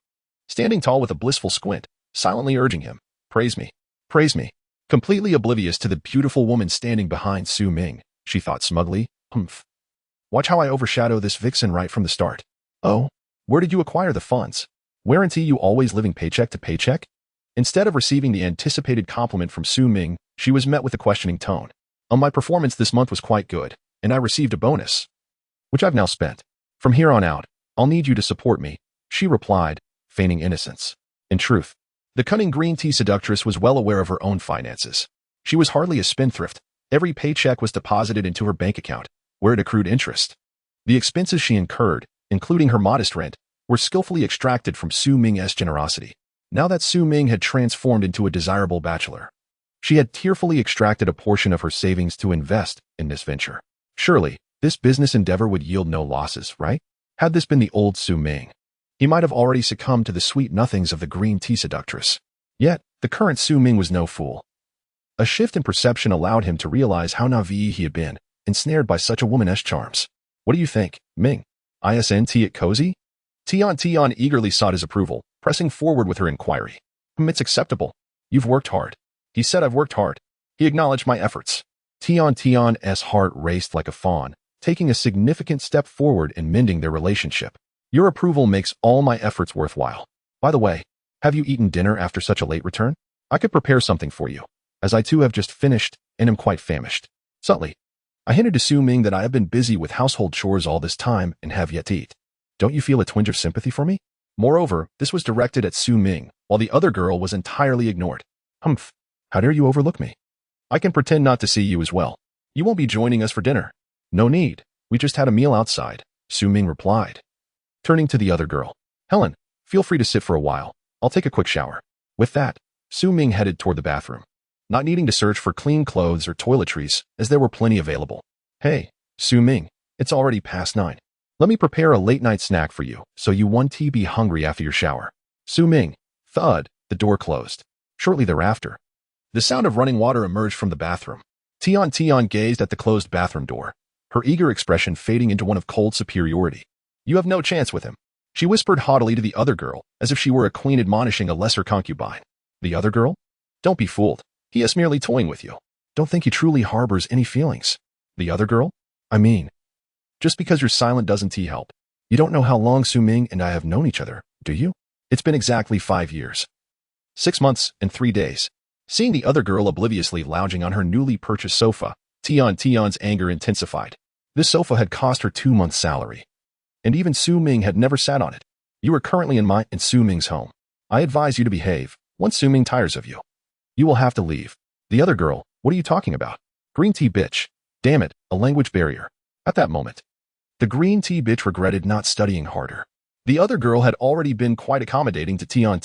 standing tall with a blissful squint, silently urging him, praise me, praise me. Completely oblivious to the beautiful woman standing behind Su Ming, she thought smugly, watch how I overshadow this vixen right from the start. Oh, where did you acquire the funds? Guarantee you always living paycheck to paycheck? Instead of receiving the anticipated compliment from Su Ming, she was met with a questioning tone. My performance this month was quite good, and I received a bonus, which I've now spent. From here on out, I'll need you to support me, she replied, feigning innocence. In truth, the cunning green tea seductress was well aware of her own finances. She was hardly a spendthrift. Every paycheck was deposited into her bank account, where it accrued interest. The expenses she incurred, including her modest rent, were skillfully extracted from Su Ming's generosity. Now that Su Ming had transformed into a desirable bachelor, she had tearfully extracted a portion of her savings to invest in this venture. Surely, this business endeavor would yield no losses, right? Had this been the old Su Ming, he might have already succumbed to the sweet nothings of the green tea seductress. Yet, the current Su Ming was no fool. A shift in perception allowed him to realize how naive he had been, ensnared by such a woman's charms. What do you think, Ming? Isn't it cozy? Tian eagerly sought his approval, pressing forward with her inquiry. It's acceptable. You've worked hard. He said I've worked hard. He acknowledged my efforts. Tian's heart raced like a fawn, taking a significant step forward in mending their relationship. Your approval makes all my efforts worthwhile. By the way, have you eaten dinner after such a late return? I could prepare something for you, as I too have just finished and am quite famished. Subtly, I hinted to Su Ming that I have been busy with household chores all this time and have yet to eat. Don't you feel a twinge of sympathy for me? Moreover, this was directed at Su Ming, while the other girl was entirely ignored. Humph, how dare you overlook me? I can pretend not to see you as well. You won't be joining us for dinner. No need. We just had a meal outside, Su Ming replied. Turning to the other girl, Helen, feel free to sit for a while. I'll take a quick shower. With that, Su Ming headed toward the bathroom, not needing to search for clean clothes or toiletries, as there were plenty available. Hey, Su Ming, it's already past 9. Let me prepare a late-night snack for you, so you won't be hungry after your shower. Su Ming, thud, the door closed. Shortly thereafter, the sound of running water emerged from the bathroom. Tian gazed at the closed bathroom door, her eager expression fading into one of cold superiority. You have no chance with him, she whispered haughtily to the other girl, as if she were a queen admonishing a lesser concubine. The other girl? Don't be fooled. He is merely toying with you. Don't think he truly harbors any feelings. The other girl? I mean, just because you're silent doesn't help. You don't know how long Su Ming and I have known each other, do you? It's been exactly 5 years. 6 months and 3 days. Seeing the other girl obliviously lounging on her newly purchased sofa, Tian's anger intensified. This sofa had cost her 2 months' salary, and even Su Ming had never sat on it. You are currently in mine and Su Ming's home. I advise you to behave. Once Su Ming tires of you, you will have to leave. The other girl, what are you talking about? Green tea bitch. Damn it, a language barrier. At that moment, the green tea bitch regretted not studying harder. The other girl had already been quite accommodating to Tian,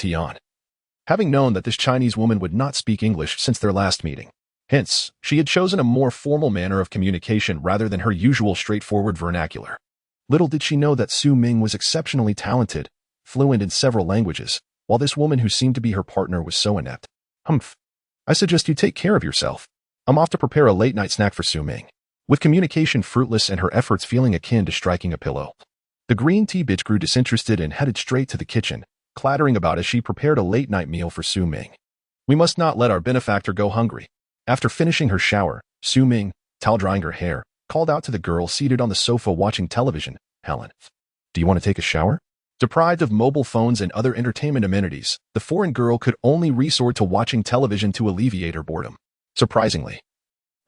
having known that this Chinese woman would not speak English since their last meeting. Hence, she had chosen a more formal manner of communication rather than her usual straightforward vernacular. Little did she know that Su Ming was exceptionally talented, fluent in several languages, while this woman who seemed to be her partner was so inept. Humph. I suggest you take care of yourself. I'm off to prepare a late-night snack for Su Ming. With communication fruitless and her efforts feeling akin to striking a pillow, the green tea bitch grew disinterested and headed straight to the kitchen, clattering about as she prepared a late-night meal for Su Ming. We must not let our benefactor go hungry. After finishing her shower, Su Ming, towel-drying her hair, called out to the girl seated on the sofa watching television, Helen, do you want to take a shower? Deprived of mobile phones and other entertainment amenities, the foreign girl could only resort to watching television to alleviate her boredom. Surprisingly,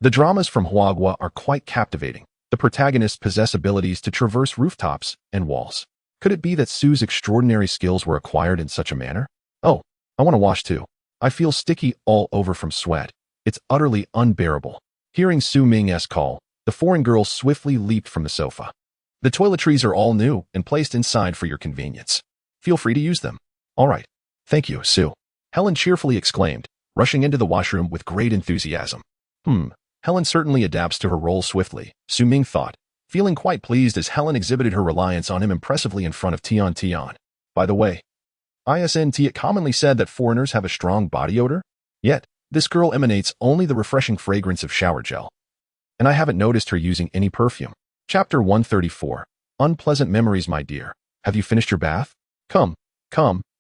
the dramas from Huagua are quite captivating. The protagonists possess abilities to traverse rooftops and walls. Could it be that Su's extraordinary skills were acquired in such a manner? Oh, I want to wash too. I feel sticky all over from sweat. It's utterly unbearable. Hearing Su Ming's call, the foreign girl swiftly leaped from the sofa. The toiletries are all new and placed inside for your convenience. Feel free to use them. All right. Thank you, Su. Helen cheerfully exclaimed, rushing into the washroom with great enthusiasm. Helen certainly adapts to her role swiftly, Su Ming thought, feeling quite pleased as Helen exhibited her reliance on him impressively in front of Tian. By the way, it commonly said that foreigners have a strong body odor? Yet, this girl emanates only the refreshing fragrance of shower gel. And I haven't noticed her using any perfume. Chapter 134. Unpleasant memories, my dear. Have you finished your bath? Come,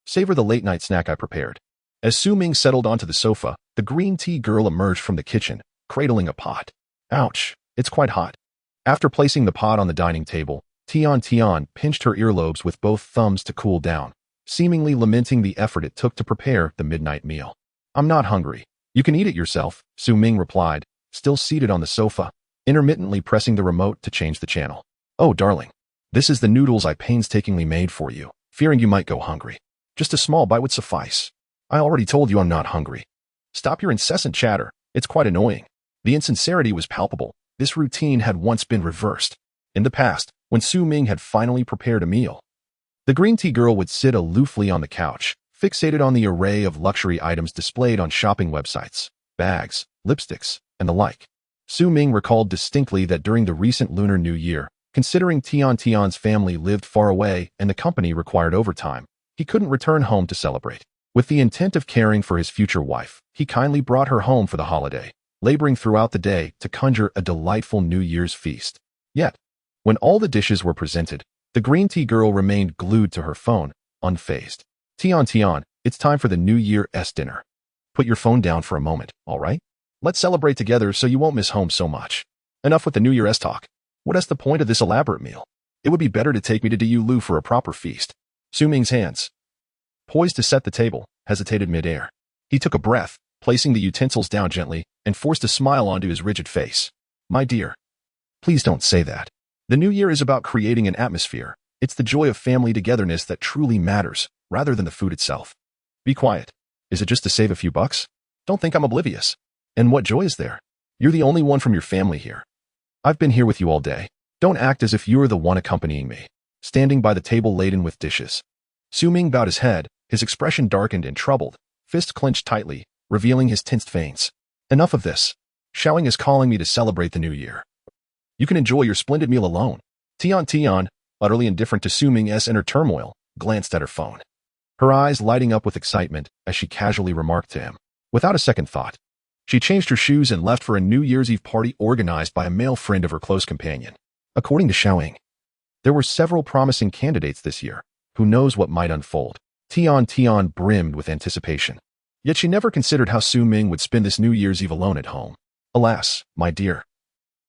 savor the late-night snack I prepared. As Su Ming settled onto the sofa, the green tea girl emerged from the kitchen, cradling a pot. Ouch, it's quite hot. After placing the pot on the dining table, Tian pinched her earlobes with both thumbs to cool down, seemingly lamenting the effort it took to prepare the midnight meal. I'm not hungry. You can eat it yourself, Ming replied, still seated on the sofa, intermittently pressing the remote to change the channel. Oh, darling. This is the noodles I painstakingly made for you, fearing you might go hungry. Just a small bite would suffice. I already told you I'm not hungry. Stop your incessant chatter. It's quite annoying. The insincerity was palpable. This routine had once been reversed. In the past, when Ming had finally prepared a meal, the green tea girl would sit aloofly on the couch, fixated on the array of luxury items displayed on shopping websites, bags, lipsticks, and the like. Ming recalled distinctly that during the recent Lunar New Year, considering Tian's family lived far away and the company required overtime, he couldn't return home to celebrate. With the intent of caring for his future wife, he kindly brought her home for the holiday, laboring throughout the day to conjure a delightful New Year's feast. Yet, when all the dishes were presented, the green tea girl remained glued to her phone, unfazed. Tian, it's time for the New Year's dinner. Put your phone down for a moment, all right? Let's celebrate together so you won't miss home so much. Enough with the New Year's talk. What is the point of this elaborate meal? It would be better to take me to Diulu for a proper feast. Ming's hands, poised to set the table, hesitated midair. He took a breath, placing the utensils down gently, and forced a smile onto his rigid face. My dear, please don't say that. The New Year is about creating an atmosphere. It's the joy of family togetherness that truly matters, rather than the food itself. Be quiet. Is it just to save a few bucks? Don't think I'm oblivious. And what joy is there? You're the only one from your family here. I've been here with you all day. Don't act as if you're the one accompanying me, standing by the table laden with dishes. Ming bowed his head, his expression darkened and troubled, fist clenched tightly, revealing his tensed veins. Enough of this. Xiaoying is calling me to celebrate the New Year. You can enjoy your splendid meal alone. Tian, utterly indifferent to Ming's inner turmoil, glanced at her phone. Her eyes lighting up with excitement as she casually remarked to him. Without a second thought, she changed her shoes and left for a New Year's Eve party organized by a male friend of her close companion. According to Xiaoying, there were several promising candidates this year. Who knows what might unfold? Tian brimmed with anticipation. Yet she never considered how Ming would spend this New Year's Eve alone at home. Alas, my dear.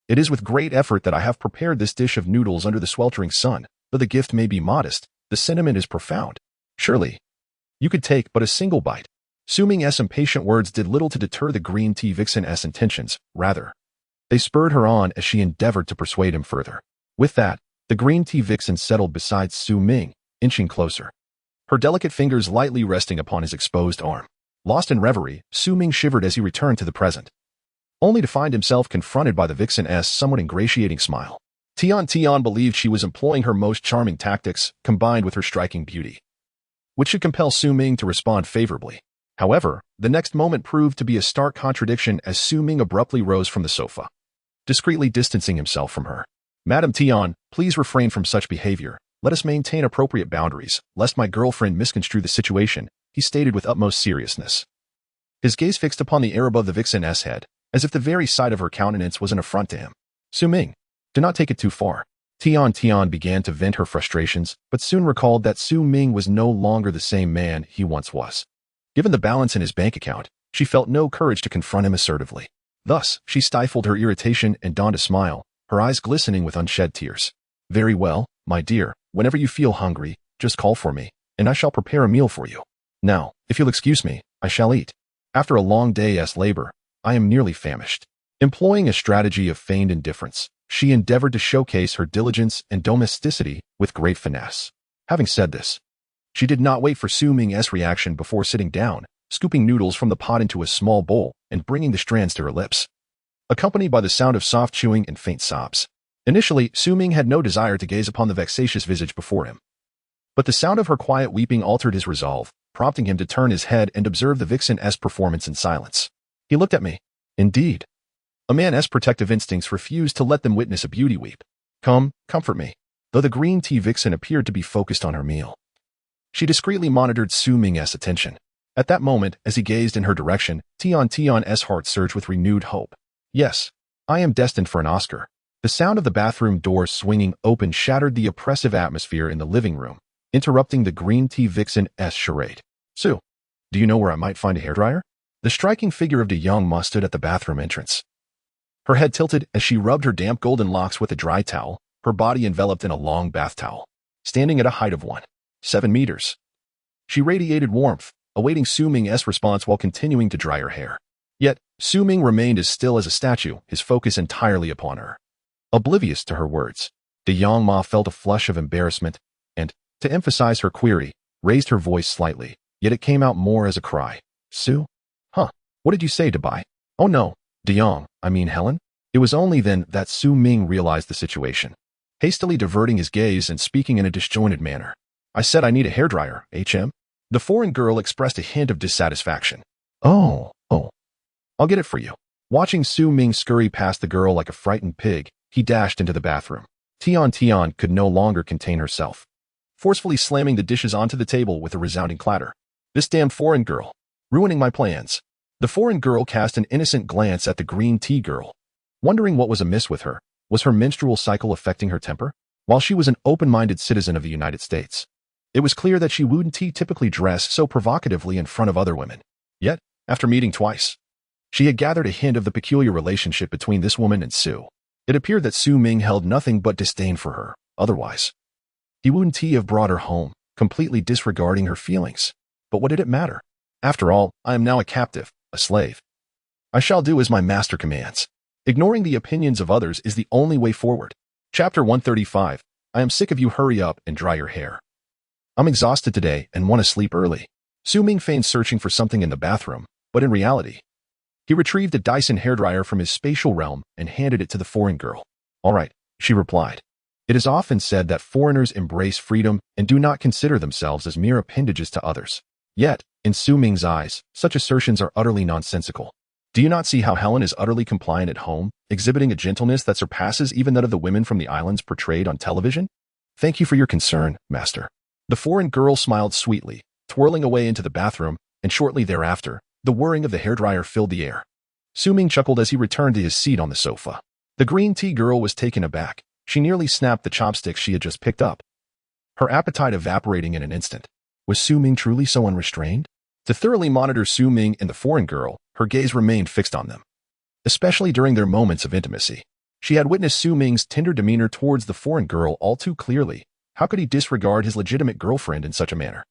It is with great effort that I have prepared this dish of noodles under the sweltering sun. Though the gift may be modest, the sentiment is profound. Surely, you could take but a single bite. Ming's impatient words did little to deter the green tea vixen's intentions. Rather, they spurred her on as she endeavored to persuade him further. With that, the green tea vixen settled beside Ming, inching closer, her delicate fingers lightly resting upon his exposed arm. Lost in reverie, Ming shivered as he returned to the present, only to find himself confronted by the vixen's somewhat ingratiating smile. Tian believed she was employing her most charming tactics, combined with her striking beauty, which should compel Ming to respond favorably. However, the next moment proved to be a stark contradiction as Ming abruptly rose from the sofa, discreetly distancing himself from her. Madam Tian, please refrain from such behavior. Let us maintain appropriate boundaries, lest my girlfriend misconstrue the situation, he stated with utmost seriousness. His gaze fixed upon the air above the vixen's head, as if the very sight of her countenance was an affront to him. Ming, do not take it too far. Tian began to vent her frustrations, but soon recalled that Ming was no longer the same man he once was. Given the balance in his bank account, she felt no courage to confront him assertively. Thus, she stifled her irritation and donned a smile, her eyes glistening with unshed tears. Very well, my dear, whenever you feel hungry, just call for me, and I shall prepare a meal for you. Now, if you'll excuse me, I shall eat. After a long day's labor, I am nearly famished. Employing a strategy of feigned indifference, she endeavored to showcase her diligence and domesticity with great finesse. Having said this, she did not wait for Ming's reaction before sitting down, scooping noodles from the pot into a small bowl and bringing the strands to her lips, accompanied by the sound of soft chewing and faint sobs. Initially, Ming had no desire to gaze upon the vexatious visage before him. But the sound of her quiet weeping altered his resolve, prompting him to turn his head and observe the vixen's performance in silence. He looked at me. Indeed, a man's protective instincts refused to let them witness a beauty weep. Come, comfort me. Though the green tea vixen appeared to be focused on her meal, she discreetly monitored Ming's attention. At that moment, as he gazed in her direction, Tian's heart surged with renewed hope. Yes, I am destined for an Oscar. The sound of the bathroom door swinging open shattered the oppressive atmosphere in the living room, interrupting the green tea vixen's charade. Sue, do you know where I might find a hairdryer? The striking figure of De Young Ma stood at the bathroom entrance, her head tilted as she rubbed her damp golden locks with a dry towel, her body enveloped in a long bath towel, standing at a height of 1.7 meters. She radiated warmth, awaiting Su Ming's response while continuing to dry her hair. Yet, Su Ming remained as still as a statue, his focus entirely upon her. Oblivious to her words, De Yang Ma felt a flush of embarrassment and, to emphasize her query, raised her voice slightly, yet it came out more as a cry. Su? Huh? What did you say, Dabai? Oh no, De Yang, I mean Helen? It was only then that Su Ming realized the situation. Hastily diverting his gaze and speaking in a disjointed manner. I said I need a hairdryer, HM? The foreign girl expressed a hint of dissatisfaction. Oh. I'll get it for you. Watching Su Ming scurry past the girl like a frightened pig, he dashed into the bathroom. Tian could no longer contain herself, forcefully slamming the dishes onto the table with a resounding clatter. This damn foreign girl. Ruining my plans. The foreign girl cast an innocent glance at the green tea girl, wondering what was amiss with her. Was her menstrual cycle affecting her temper? While she was an open-minded citizen of the United States, it was clear that she wouldn't typically dress so provocatively in front of other women. Yet, after meeting twice, she had gathered a hint of the peculiar relationship between this woman and Su. It appeared that Su Ming held nothing but disdain for her. Otherwise, he wouldn't have brought her home, completely disregarding her feelings. But what did it matter? After all, I am now a captive, a slave. I shall do as my master commands. Ignoring the opinions of others is the only way forward. Chapter 135. I am sick of you. Hurry up and dry your hair. I'm exhausted today and want to sleep early. Su Ming feigned searching for something in the bathroom, but in reality, he retrieved a Dyson hairdryer from his spatial realm and handed it to the foreign girl. All right, she replied. It is often said that foreigners embrace freedom and do not consider themselves as mere appendages to others. Yet, in Su Ming's eyes, such assertions are utterly nonsensical. Do you not see how Helen is utterly compliant at home, exhibiting a gentleness that surpasses even that of the women from the islands portrayed on television? Thank you for your concern, master. The foreign girl smiled sweetly, twirling away into the bathroom, and shortly thereafter, the whirring of the hairdryer filled the air. Su Ming chuckled as he returned to his seat on the sofa. The green tea girl was taken aback. She nearly snapped the chopsticks she had just picked up, her appetite evaporating in an instant. Was Su Ming truly so unrestrained? To thoroughly monitor Su Ming and the foreign girl, her gaze remained fixed on them, especially during their moments of intimacy. She had witnessed Su Ming's tender demeanor towards the foreign girl all too clearly. How could he disregard his legitimate girlfriend in such a manner?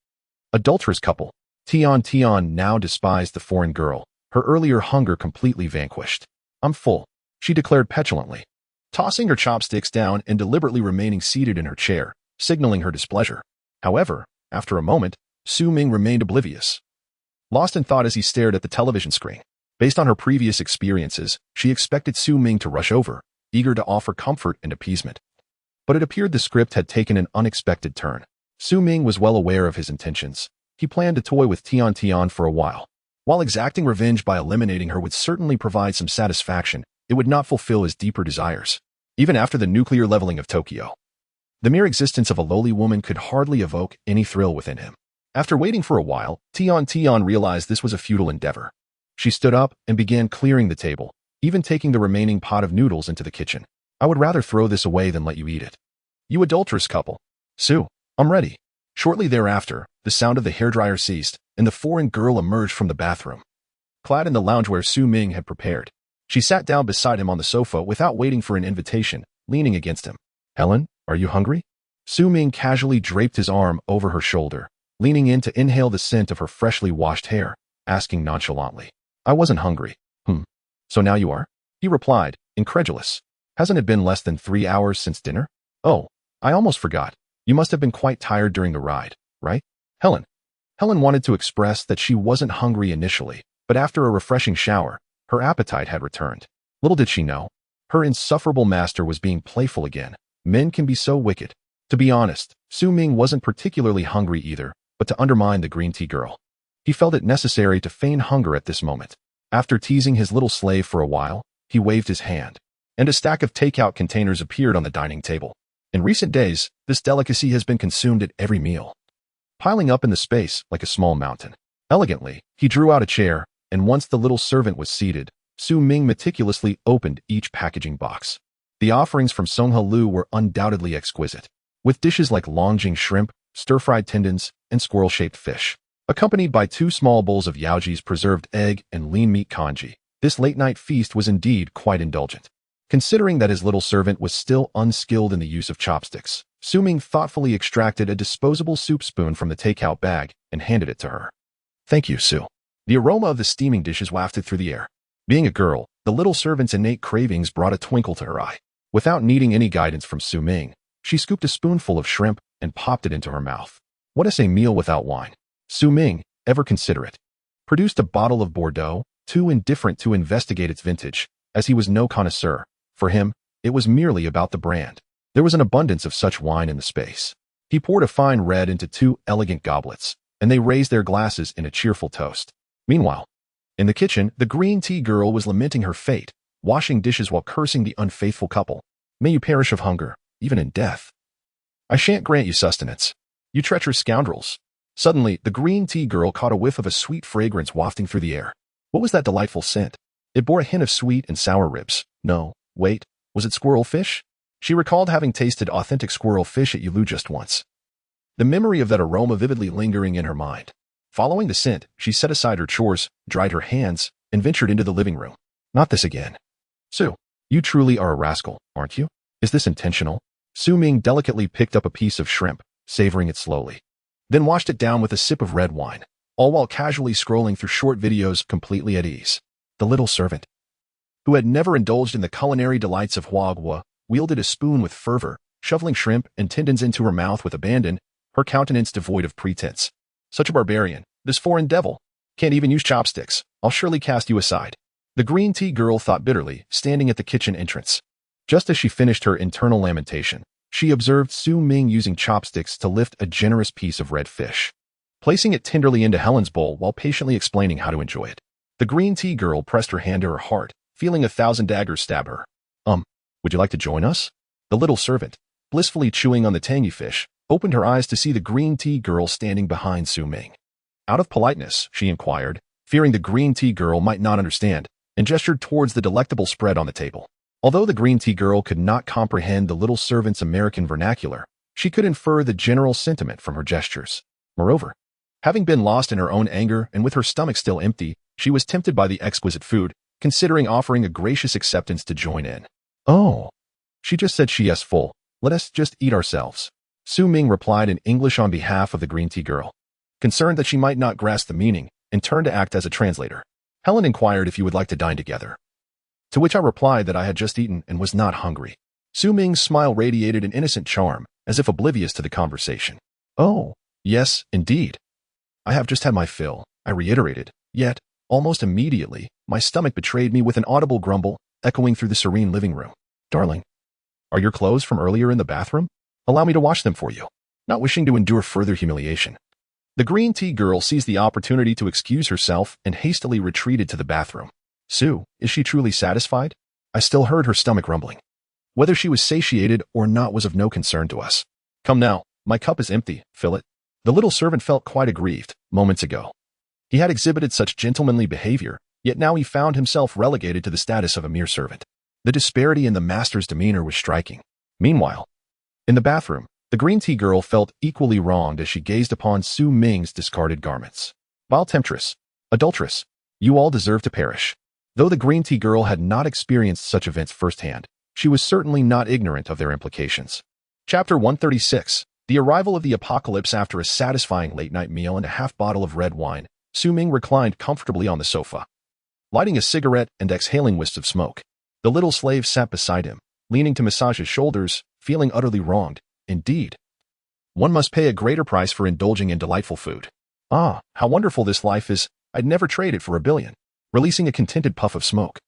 Adulterous couple. Tian now despised the foreign girl, her earlier hunger completely vanquished. I'm full, she declared petulantly, tossing her chopsticks down and deliberately remaining seated in her chair, signaling her displeasure. However, after a moment, Su Ming remained oblivious, lost in thought as he stared at the television screen. Based on her previous experiences, she expected Su Ming to rush over, eager to offer comfort and appeasement. But it appeared the script had taken an unexpected turn. Su Ming was well aware of his intentions. He planned to toy with Tian for a while. While exacting revenge by eliminating her would certainly provide some satisfaction, it would not fulfill his deeper desires. Even after the nuclear leveling of Tokyo, the mere existence of a lowly woman could hardly evoke any thrill within him. After waiting for a while, Tian realized this was a futile endeavor. She stood up and began clearing the table, even taking the remaining pot of noodles into the kitchen. I would rather throw this away than let you eat it. You adulterous couple. Su, I'm ready. Shortly thereafter, the sound of the hairdryer ceased, and the foreign girl emerged from the bathroom, clad in the loungewear Su Ming had prepared. She sat down beside him on the sofa without waiting for an invitation, leaning against him. Helen, are you hungry? Su Ming casually draped his arm over her shoulder, leaning in to inhale the scent of her freshly washed hair, asking nonchalantly. I wasn't hungry. So now you are? He replied, incredulous. Hasn't it been less than 3 hours since dinner? Oh, I almost forgot. You must have been quite tired during the ride, right? Helen wanted to express that she wasn't hungry initially, but after a refreshing shower, her appetite had returned. Little did she know, her insufferable master was being playful again. Men can be so wicked. To be honest, Su Ming wasn't particularly hungry either, but to undermine the green tea girl, he felt it necessary to feign hunger at this moment. After teasing his little slave for a while, he waved his hand, and a stack of takeout containers appeared on the dining table. In recent days, this delicacy has been consumed at every meal, piling up in the space like a small mountain. Elegantly, he drew out a chair, and once the little servant was seated, Su Ming meticulously opened each packaging box. The offerings from Songhe Lu were undoubtedly exquisite, with dishes like longjing shrimp, stir-fried tendons, and squirrel-shaped fish, accompanied by 2 small bowls of Yaoji's preserved egg and lean meat congee. This late-night feast was indeed quite indulgent. Considering that his little servant was still unskilled in the use of chopsticks, Su Ming thoughtfully extracted a disposable soup spoon from the takeout bag and handed it to her. Thank you, Su. The aroma of the steaming dishes wafted through the air. Being a girl, the little servant's innate cravings brought a twinkle to her eye. Without needing any guidance from Su Ming, she scooped a spoonful of shrimp and popped it into her mouth. What is a meal without wine? Su Ming, ever considerate, produced a bottle of Bordeaux, too indifferent to investigate its vintage, as he was no connoisseur. For him, it was merely about the brand. There was an abundance of such wine in the space. He poured a fine red into 2 elegant goblets, and they raised their glasses in a cheerful toast. Meanwhile, in the kitchen, the green tea girl was lamenting her fate, washing dishes while cursing the unfaithful couple. May you perish of hunger, even in death. I shan't grant you sustenance, you treacherous scoundrels. Suddenly, the green tea girl caught a whiff of a sweet fragrance wafting through the air. What was that delightful scent? It bore a hint of sweet and sour ribs. No, wait, was it squirrel fish? She recalled having tasted authentic squirrel fish at Yulu just once. The memory of that aroma vividly lingering in her mind. Following the scent, she set aside her chores, dried her hands, and ventured into the living room. Not this again. Su, you truly are a rascal, aren't you? Is this intentional? Su Ming delicately picked up a piece of shrimp, savoring it slowly, then washed it down with a sip of red wine, all while casually scrolling through short videos completely at ease. The little servant, who had never indulged in the culinary delights of Huagua, wielded a spoon with fervor, shoveling shrimp and tendons into her mouth with abandon, her countenance devoid of pretense. Such a barbarian, this foreign devil. Can't even use chopsticks. I'll surely cast you aside. The green tea girl thought bitterly, standing at the kitchen entrance. Just as she finished her internal lamentation, she observed Su Ming using chopsticks to lift a generous piece of red fish, placing it tenderly into Helen's bowl while patiently explaining how to enjoy it. The green tea girl pressed her hand to her heart, feeling 1,000 daggers stab her. Would you like to join us? The little servant, blissfully chewing on the tangy fish, opened her eyes to see the green tea girl standing behind Su Ming. Out of politeness, she inquired, fearing the green tea girl might not understand, and gestured towards the delectable spread on the table. Although the green tea girl could not comprehend the little servant's American vernacular, she could infer the general sentiment from her gestures. Moreover, having been lost in her own anger and with her stomach still empty, she was tempted by the exquisite food, considering offering a gracious acceptance to join in. Oh, she just said she is full. Let us just eat ourselves. Su Ming replied in English on behalf of the green tea girl, concerned that she might not grasp the meaning, and turned to act as a translator. Helen inquired if you would like to dine together, to which I replied that I had just eaten and was not hungry. Su Ming's smile radiated an innocent charm, as if oblivious to the conversation. Oh, yes, indeed. I have just had my fill, I reiterated, yet, almost immediately, my stomach betrayed me with an audible grumble, echoing through the serene living room. Darling, are your clothes from earlier in the bathroom? Allow me to wash them for you. Not wishing to endure further humiliation, the green tea girl seized the opportunity to excuse herself and hastily retreated to the bathroom. Su, is she truly satisfied? I still heard her stomach rumbling. Whether she was satiated or not was of no concern to us. Come now, my cup is empty, fill it. The little servant felt quite aggrieved, moments ago. He had exhibited such gentlemanly behavior, yet now he found himself relegated to the status of a mere servant. The disparity in the master's demeanor was striking. Meanwhile, in the bathroom, the green tea girl felt equally wronged as she gazed upon Su Ming's discarded garments. Vile temptress, adulteress, you all deserve to perish. Though the green tea girl had not experienced such events firsthand, she was certainly not ignorant of their implications. Chapter 136. The arrival of the apocalypse. After a satisfying late-night meal and a half-bottle of red wine, Su Ming reclined comfortably on the sofa, lighting a cigarette and exhaling wisps of smoke. The little slave sat beside him, leaning to massage his shoulders, feeling utterly wronged. Indeed, one must pay a greater price for indulging in delightful food. Ah, how wonderful this life is. I'd never trade it for a billion. Releasing a contented puff of smoke,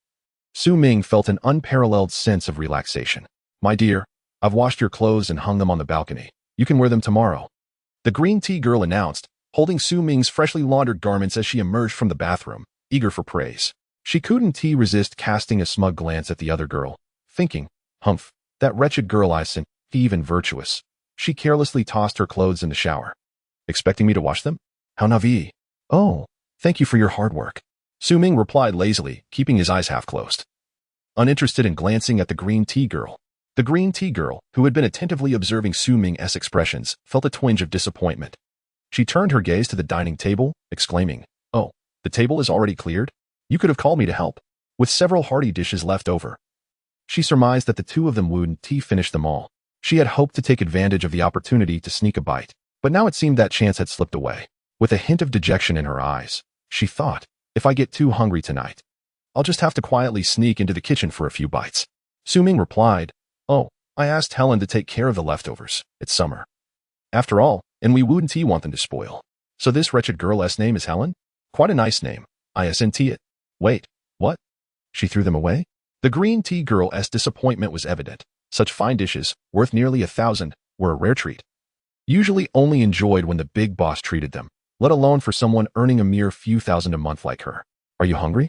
Su Ming felt an unparalleled sense of relaxation. My dear, I've washed your clothes and hung them on the balcony. You can wear them tomorrow, the green tea girl announced, holding Su Ming's freshly laundered garments as she emerged from the bathroom, eager for praise. She couldn't resist casting a smug glance at the other girl, thinking, humph, that wretched girl isn't even virtuous. She carelessly tossed her clothes in the shower. Expecting me to wash them? How naïve. Oh, thank you for your hard work, Su Ming replied lazily, keeping his eyes half closed, uninterested in glancing at the green tea girl. The green tea girl, who had been attentively observing Su Ming's expressions, felt a twinge of disappointment. She turned her gaze to the dining table, exclaiming, oh, the table is already cleared? You could have called me to help. With several hearty dishes left over, She surmised that the two of them would finish them all. She had hoped to take advantage of the opportunity to sneak a bite, but now it seemed that chance had slipped away. With a hint of dejection in her eyes, she thought, if I get too hungry tonight, I'll just have to quietly sneak into the kitchen for a few bites. Su Ming replied, oh, I asked Helen to take care of the leftovers. It's summer. After all, and we wouldn't want them to spoil. So this wretched girl's name is Helen? Quite a nice name. Isn't it? Wait, what? She threw them away? The green tea girl's disappointment was evident. Such fine dishes, worth nearly 1,000, were a rare treat. Usually only enjoyed when the big boss treated them, let alone for someone earning a mere few thousand a month like her. Are you hungry?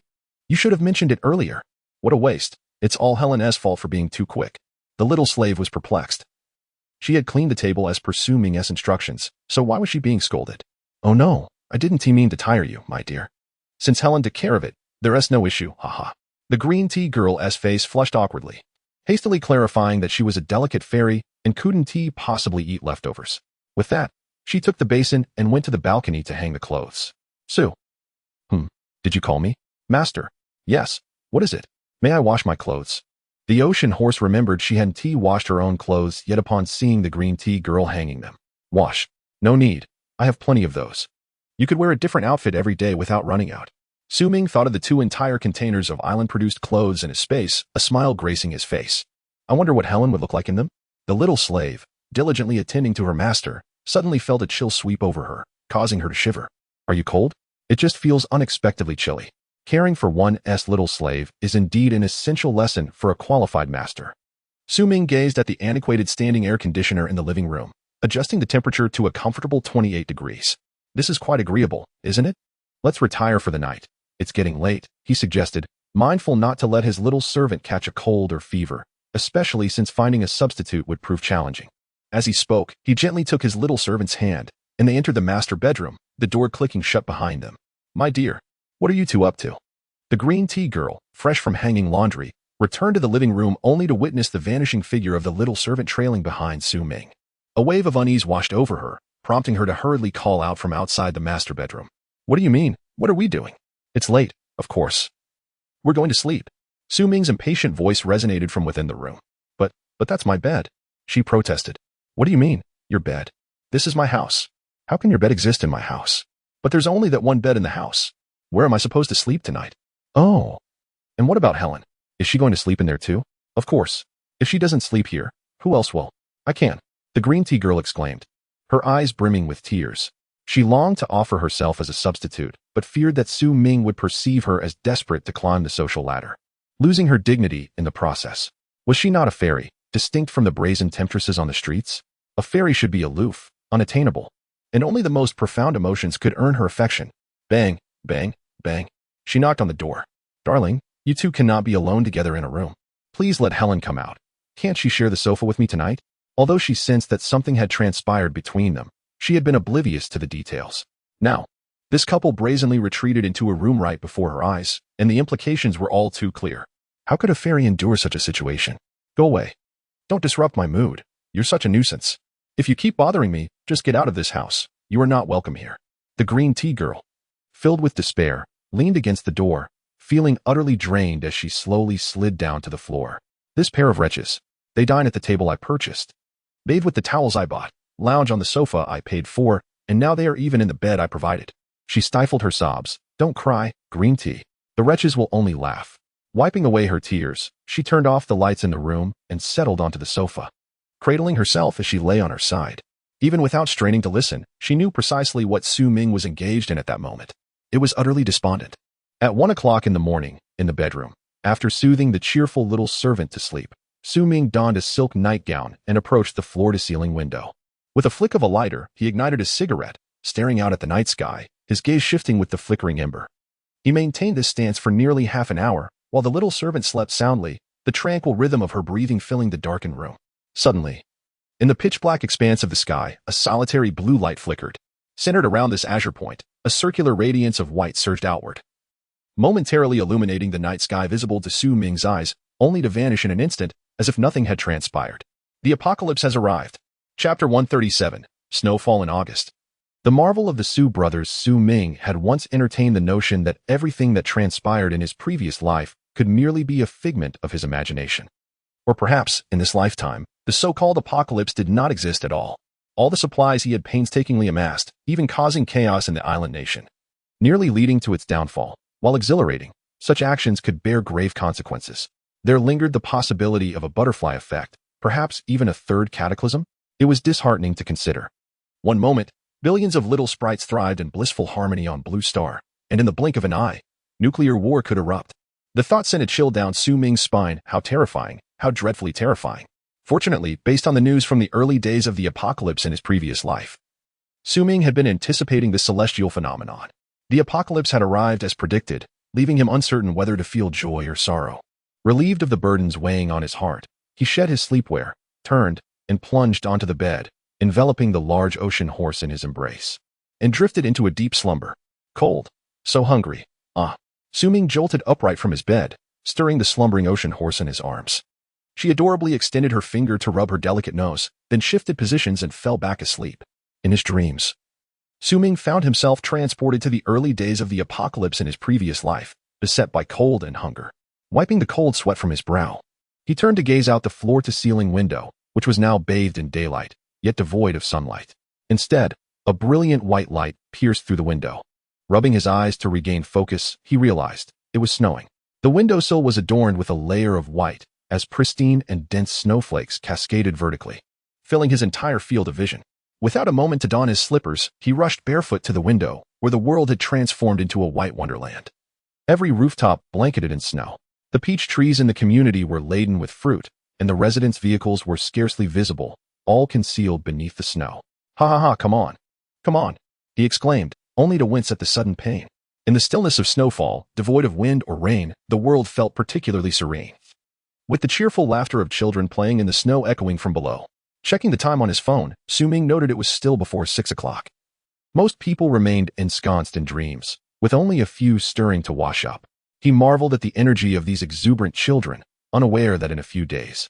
You should have mentioned it earlier. What a waste. It's all Helen's fault for being too quick. The little slave was perplexed. She had cleaned the table as per Su Ming's instructions, so why was she being scolded? Oh no, I didn't mean to tire you, my dear. Since Helen took care of it, there's no issue, haha. The green tea girl's face flushed awkwardly, hastily clarifying that she was a delicate fairy and couldn't possibly eat leftovers. With that, she took the basin and went to the balcony to hang the clothes. Sue. Did you call me? Master. Yes. What is it? May I wash my clothes? The ocean horse remembered she hadn't washed her own clothes yet upon seeing the green tea girl hanging them. Wash. No need. I have plenty of those. You could wear a different outfit every day without running out. Su Ming thought of the 2 entire containers of island-produced clothes in his space, a smile gracing his face. I wonder what Helen would look like in them? The little slave, diligently attending to her master, suddenly felt a chill sweep over her, causing her to shiver. Are you cold? It just feels unexpectedly chilly. Caring for one's little slave is indeed an essential lesson for a qualified master. Su Ming gazed at the antiquated standing air conditioner in the living room, adjusting the temperature to a comfortable 28 degrees. This is quite agreeable, isn't it? Let's retire for the night. It's getting late, he suggested, mindful not to let his little servant catch a cold or fever, especially since finding a substitute would prove challenging. As he spoke, he gently took his little servant's hand, and they entered the master bedroom, the door clicking shut behind them. My dear, what are you 2 up to? The green tea girl, fresh from hanging laundry, returned to the living room only to witness the vanishing figure of the little servant trailing behind Su Ming. A wave of unease washed over her, prompting her to hurriedly call out from outside the master bedroom. What do you mean? What are we doing? It's late, of course. We're going to sleep. Su Ming's impatient voice resonated from within the room. But that's my bed, she protested. What do you mean, your bed? This is my house. How can your bed exist in my house? But there's only that one bed in the house. Where am I supposed to sleep tonight? Oh. And what about Helen? Is she going to sleep in there too? Of course. If she doesn't sleep here, who else will? I can. The green tea girl exclaimed, her eyes brimming with tears. She longed to offer herself as a substitute, but feared that Su Ming would perceive her as desperate to climb the social ladder, losing her dignity in the process. Was she not a fairy, distinct from the brazen temptresses on the streets? A fairy should be aloof, unattainable, and only the most profound emotions could earn her affection. Bang, bang, bang. She knocked on the door. Darling, you 2 cannot be alone together in a room. Please let Helen come out. Can't she share the sofa with me tonight? Although she sensed that something had transpired between them, she had been oblivious to the details. Now, this couple brazenly retreated into a room right before her eyes, and the implications were all too clear. How could a fairy endure such a situation? Go away. Don't disrupt my mood. You're such a nuisance. If you keep bothering me, just get out of this house. You are not welcome here. The green tea girl, filled with despair, leaned against the door, feeling utterly drained as she slowly slid down to the floor. This pair of wretches. They dine at the table I purchased, bathe with the towels I bought, lounge on the sofa I paid for, and now they are even in the bed I provided. She stifled her sobs. Don't cry, green tea. The wretches will only laugh. Wiping away her tears, she turned off the lights in the room and settled onto the sofa, cradling herself as she lay on her side. Even without straining to listen, she knew precisely what Su Ming was engaged in at that moment. It was utterly despondent. At 1 o'clock in the morning, in the bedroom, after soothing the cheerful little servant to sleep, Su Ming donned a silk nightgown and approached the floor-to-ceiling window. With a flick of a lighter, he ignited a cigarette, staring out at the night sky, his gaze shifting with the flickering ember. He maintained this stance for nearly half an hour, while the little servant slept soundly, the tranquil rhythm of her breathing filling the darkened room. Suddenly, in the pitch-black expanse of the sky, a solitary blue light flickered. Centered around this azure point, a circular radiance of white surged outward, momentarily illuminating the night sky visible to Su Ming's eyes, only to vanish in an instant, as if nothing had transpired. The apocalypse has arrived. Chapter 137, Snowfall in August. The marvel of the Su brothers Su Ming had once entertained the notion that everything that transpired in his previous life could merely be a figment of his imagination. Or perhaps, in this lifetime, the so-called apocalypse did not exist at all. All the supplies he had painstakingly amassed, even causing chaos in the island nation, nearly leading to its downfall. While exhilarating, such actions could bear grave consequences. There lingered the possibility of a butterfly effect, perhaps even a third cataclysm. It was disheartening to consider. One moment, billions of little sprites thrived in blissful harmony on Blue Star, and in the blink of an eye, nuclear war could erupt. The thought sent a chill down Su Ming's spine. How terrifying, how dreadfully terrifying. Fortunately, based on the news from the early days of the apocalypse in his previous life, Su Ming had been anticipating this celestial phenomenon. The apocalypse had arrived as predicted, leaving him uncertain whether to feel joy or sorrow. Relieved of the burdens weighing on his heart, he shed his sleepwear, turned, and plunged onto the bed, enveloping the large ocean horse in his embrace, and drifted into a deep slumber. Cold. So hungry. Su Ming jolted upright from his bed, stirring the slumbering ocean horse in his arms. She adorably extended her finger to rub her delicate nose, then shifted positions and fell back asleep. In his dreams, Su Ming found himself transported to the early days of the apocalypse in his previous life, beset by cold and hunger. Wiping the cold sweat from his brow, he turned to gaze out the floor-to-ceiling window, which was now bathed in daylight, yet devoid of sunlight. Instead, a brilliant white light pierced through the window. Rubbing his eyes to regain focus, he realized it was snowing. The windowsill was adorned with a layer of white, as pristine and dense snowflakes cascaded vertically, filling his entire field of vision. Without a moment to don his slippers, he rushed barefoot to the window, where the world had transformed into a white wonderland. Every rooftop blanketed in snow. The peach trees in the community were laden with fruit, and the residents' vehicles were scarcely visible, all concealed beneath the snow. Ha ha ha, come on. Come on, he exclaimed, only to wince at the sudden pain. In the stillness of snowfall, devoid of wind or rain, the world felt particularly serene, with the cheerful laughter of children playing in the snow echoing from below. Checking the time on his phone, Su Ming noted it was still before 6 o'clock. Most people remained ensconced in dreams, with only a few stirring to wash up. He marveled at the energy of these exuberant children, unaware that in a few days,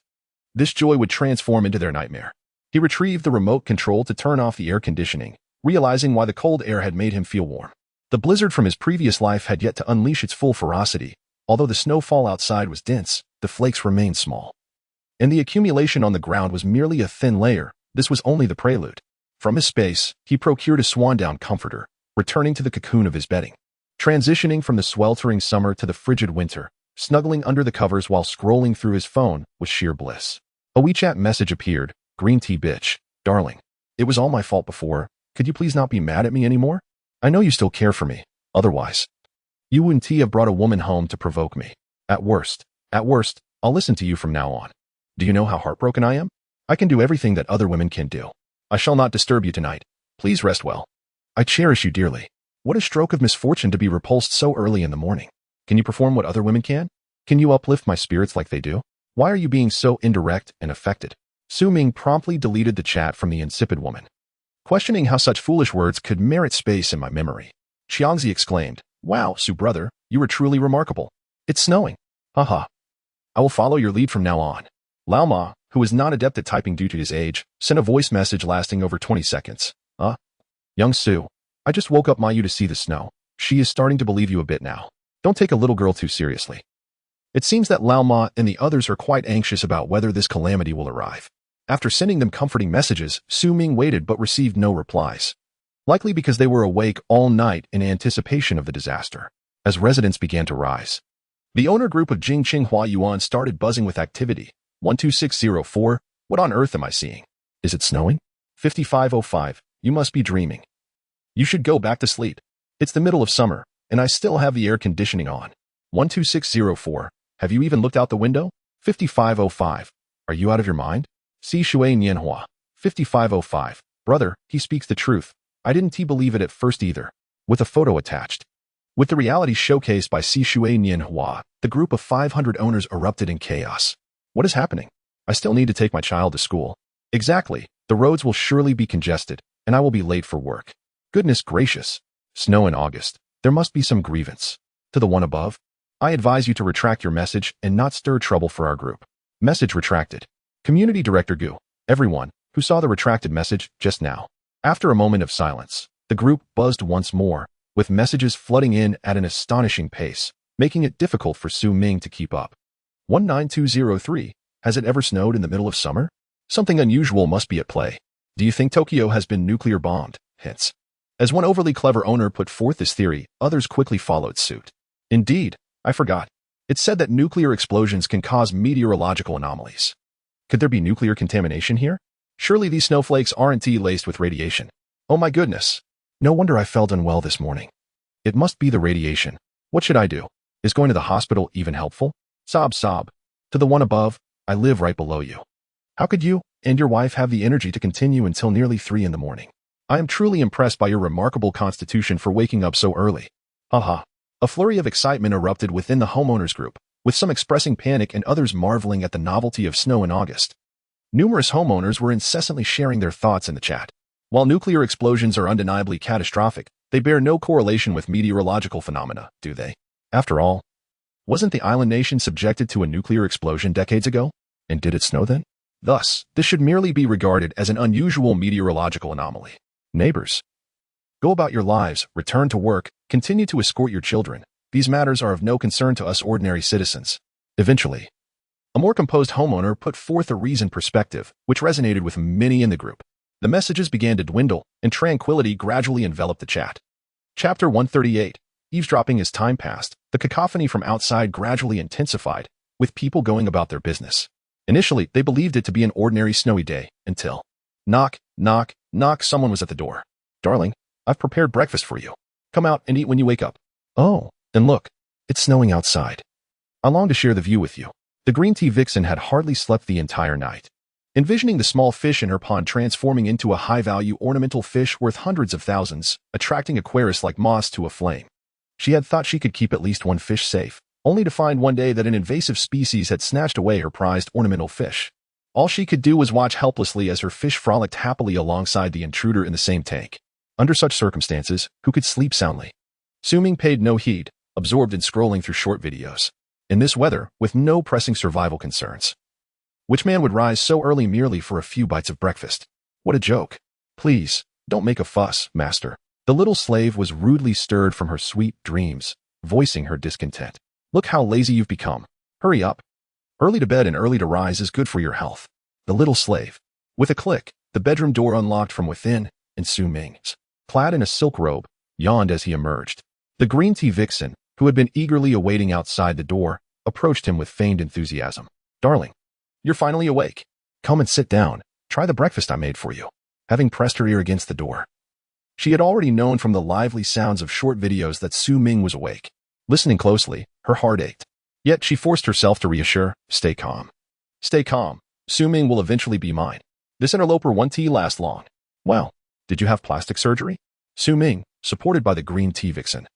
this joy would transform into their nightmare. He retrieved the remote control to turn off the air conditioning, realizing why the cold air had made him feel warm. The blizzard from his previous life had yet to unleash its full ferocity. Although the snowfall outside was dense, the flakes remained small, and the accumulation on the ground was merely a thin layer. This was only the prelude. From his space, he procured a swan-down comforter, returning to the cocoon of his bedding. Transitioning from the sweltering summer to the frigid winter, snuggling under the covers while scrolling through his phone was sheer bliss. A WeChat message appeared. Green tea bitch. Darling. It was all my fault before. Could you please not be mad at me anymore? I know you still care for me. Otherwise, you and T have brought a woman home to provoke me. At worst, I'll listen to you from now on. Do you know how heartbroken I am? I can do everything that other women can do. I shall not disturb you tonight. Please rest well. I cherish you dearly. What a stroke of misfortune to be repulsed so early in the morning. Can you perform what other women can? Can you uplift my spirits like they do? Why are you being so indirect and affected? Su Ming promptly deleted the chat from the insipid woman, questioning how such foolish words could merit space in my memory. Xiangzi exclaimed, Wow, Su brother, you are truly remarkable. It's snowing. Haha. I will follow your lead from now on. Lao Ma, who was not adept at typing due to his age, sent a voice message lasting over 20 seconds. Young Su, I just woke up Mayu to see the snow. She is starting to believe you a bit now. Don't take a little girl too seriously. It seems that Lao Ma and the others are quite anxious about whether this calamity will arrive. After sending them comforting messages, Su Ming waited but received no replies, likely because they were awake all night in anticipation of the disaster. As residents began to rise, the owner group of Jingqing Huayuan started buzzing with activity. 12604, what on earth am I seeing? Is it snowing? 5505, you must be dreaming. You should go back to sleep. It's the middle of summer, and I still have the air conditioning on. 12604, have you even looked out the window? 5505, are you out of your mind? Si Shui Nianhua, 5505, brother, he speaks the truth. I didn't believe it at first either. With a photo attached. With the reality showcased by Si Shui Nianhua, the group of 500 owners erupted in chaos. What is happening? I still need to take my child to school. Exactly, the roads will surely be congested, and I will be late for work. Goodness gracious. Snow in August. There must be some grievance. To the one above, I advise you to retract your message and not stir trouble for our group. Message retracted. Community Director Gu. Everyone who saw the retracted message just now. After a moment of silence, the group buzzed once more, with messages flooding in at an astonishing pace, making it difficult for Su Ming to keep up. 19203, Has it ever snowed in the middle of summer? Something unusual must be at play. Do you think Tokyo has been nuclear bombed? Hints. As one overly clever owner put forth this theory, others quickly followed suit. Indeed, I forgot. It's said that nuclear explosions can cause meteorological anomalies. Could there be nuclear contamination here? Surely these snowflakes aren't laced with radiation. Oh my goodness. No wonder I felt unwell this morning. It must be the radiation. What should I do? Is going to the hospital even helpful? Sob, sob. To the one above, I live right below you. How could you and your wife have the energy to continue until nearly 3 in the morning? I am truly impressed by your remarkable constitution for waking up so early. Haha. A flurry of excitement erupted within the homeowners group, with some expressing panic and others marveling at the novelty of snow in August. Numerous homeowners were incessantly sharing their thoughts in the chat. While nuclear explosions are undeniably catastrophic, they bear no correlation with meteorological phenomena, do they? After all, wasn't the island nation subjected to a nuclear explosion decades ago? And did it snow then? Thus, this should merely be regarded as an unusual meteorological anomaly. Neighbors, go about your lives, return to work, continue to escort your children. These matters are of no concern to us ordinary citizens. Eventually, a more composed homeowner put forth a reasoned perspective, which resonated with many in the group. The messages began to dwindle, and tranquility gradually enveloped the chat. Chapter 138. Eavesdropping. As time passed, the cacophony from outside gradually intensified, with people going about their business. Initially, they believed it to be an ordinary snowy day, until knock, knock, knock, someone was at the door. Darling, I've prepared breakfast for you. Come out and eat when you wake up. Oh, and look, it's snowing outside. I long to share the view with you. The green tea vixen had hardly slept the entire night. Envisioning the small fish in her pond transforming into a high-value ornamental fish worth hundreds of thousands, attracting Aquarius like moths to a flame. She had thought she could keep at least one fish safe, only to find one day that an invasive species had snatched away her prized ornamental fish. All she could do was watch helplessly as her fish frolicked happily alongside the intruder in the same tank. Under such circumstances, who could sleep soundly? Ming paid no heed, absorbed in scrolling through short videos. In this weather, with no pressing survival concerns. Which man would rise so early merely for a few bites of breakfast? What a joke. Please, don't make a fuss, master. The little slave was rudely stirred from her sweet dreams, voicing her discontent. Look how lazy you've become. Hurry up. Early to bed and early to rise is good for your health. The little slave. With a click, the bedroom door unlocked from within, and Ming, clad in a silk robe, yawned as he emerged. The green tea vixen, who had been eagerly awaiting outside the door, approached him with feigned enthusiasm. Darling, you're finally awake. Come and sit down. Try the breakfast I made for you. Having pressed her ear against the door. She had already known from the lively sounds of short videos that Ming was awake. Listening closely, her heart ached. Yet she forced herself to reassure, stay calm. Stay calm. Ming will eventually be mine. This interloper won't last long. Well, did you have plastic surgery? Ming, supported by the green tea vixen,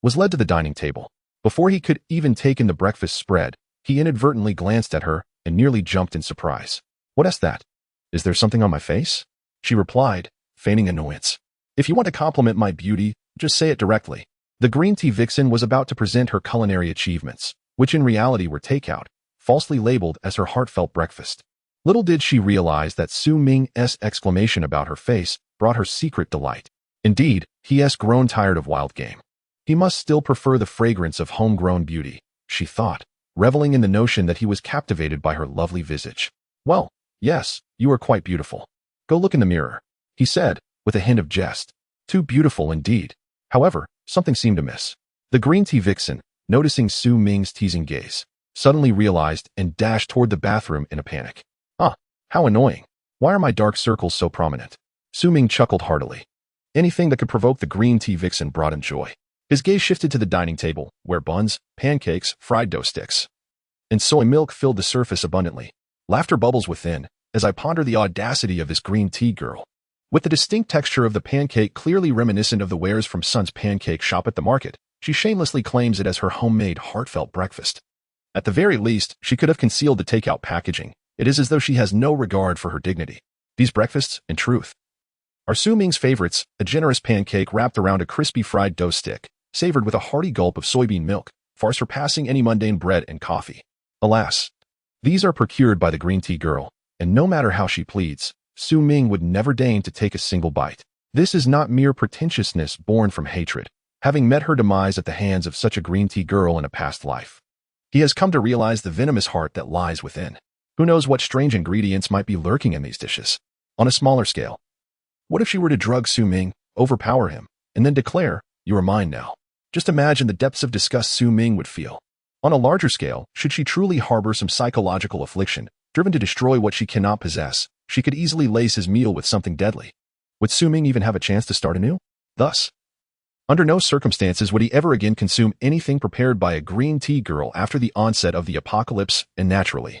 was led to the dining table. Before he could even take in the breakfast spread, he inadvertently glanced at her and nearly jumped in surprise. What is that? Is there something on my face? She replied, feigning annoyance. If you want to compliment my beauty, just say it directly. The green tea vixen was about to present her culinary achievements, which in reality were takeout, falsely labeled as her heartfelt breakfast. Little did she realize that Ming's exclamation about her face brought her secret delight. Indeed, he has grown tired of wild game. He must still prefer the fragrance of homegrown beauty, she thought, reveling in the notion that he was captivated by her lovely visage. Well, yes, you are quite beautiful. Go look in the mirror, he said, with a hint of jest. Too beautiful indeed. However, something seemed amiss. The green tea vixen, noticing Ming's teasing gaze, suddenly realized and dashed toward the bathroom in a panic. Ah, how annoying. Why are my dark circles so prominent? Ming chuckled heartily. Anything that could provoke the green tea vixen brought him joy. His gaze shifted to the dining table, where buns, pancakes, fried dough sticks, and soy milk filled the surface abundantly. Laughter bubbles within, as I ponder the audacity of this green tea girl. With the distinct texture of the pancake clearly reminiscent of the wares from Sun's pancake shop at the market, she shamelessly claims it as her homemade, heartfelt breakfast. At the very least, she could have concealed the takeout packaging. It is as though she has no regard for her dignity. These breakfasts, in truth, are Ming's favorites, a generous pancake wrapped around a crispy fried dough stick, savored with a hearty gulp of soybean milk, far surpassing any mundane bread and coffee. Alas, these are procured by the green tea girl, and no matter how she pleads, Ming would never deign to take a single bite. This is not mere pretentiousness born from hatred. Having met her demise at the hands of such a green tea girl in a past life, he has come to realize the venomous heart that lies within. Who knows what strange ingredients might be lurking in these dishes? On a smaller scale, what if she were to drug Su Ming, overpower him, and then declare, "You are mine now"? Just imagine the depths of disgust Su Ming would feel. On a larger scale, should she truly harbor some psychological affliction, driven to destroy what she cannot possess, she could easily lace his meal with something deadly. Would Su Ming even have a chance to start anew? Thus, under no circumstances would he ever again consume anything prepared by a green tea girl after the onset of the apocalypse, and naturally,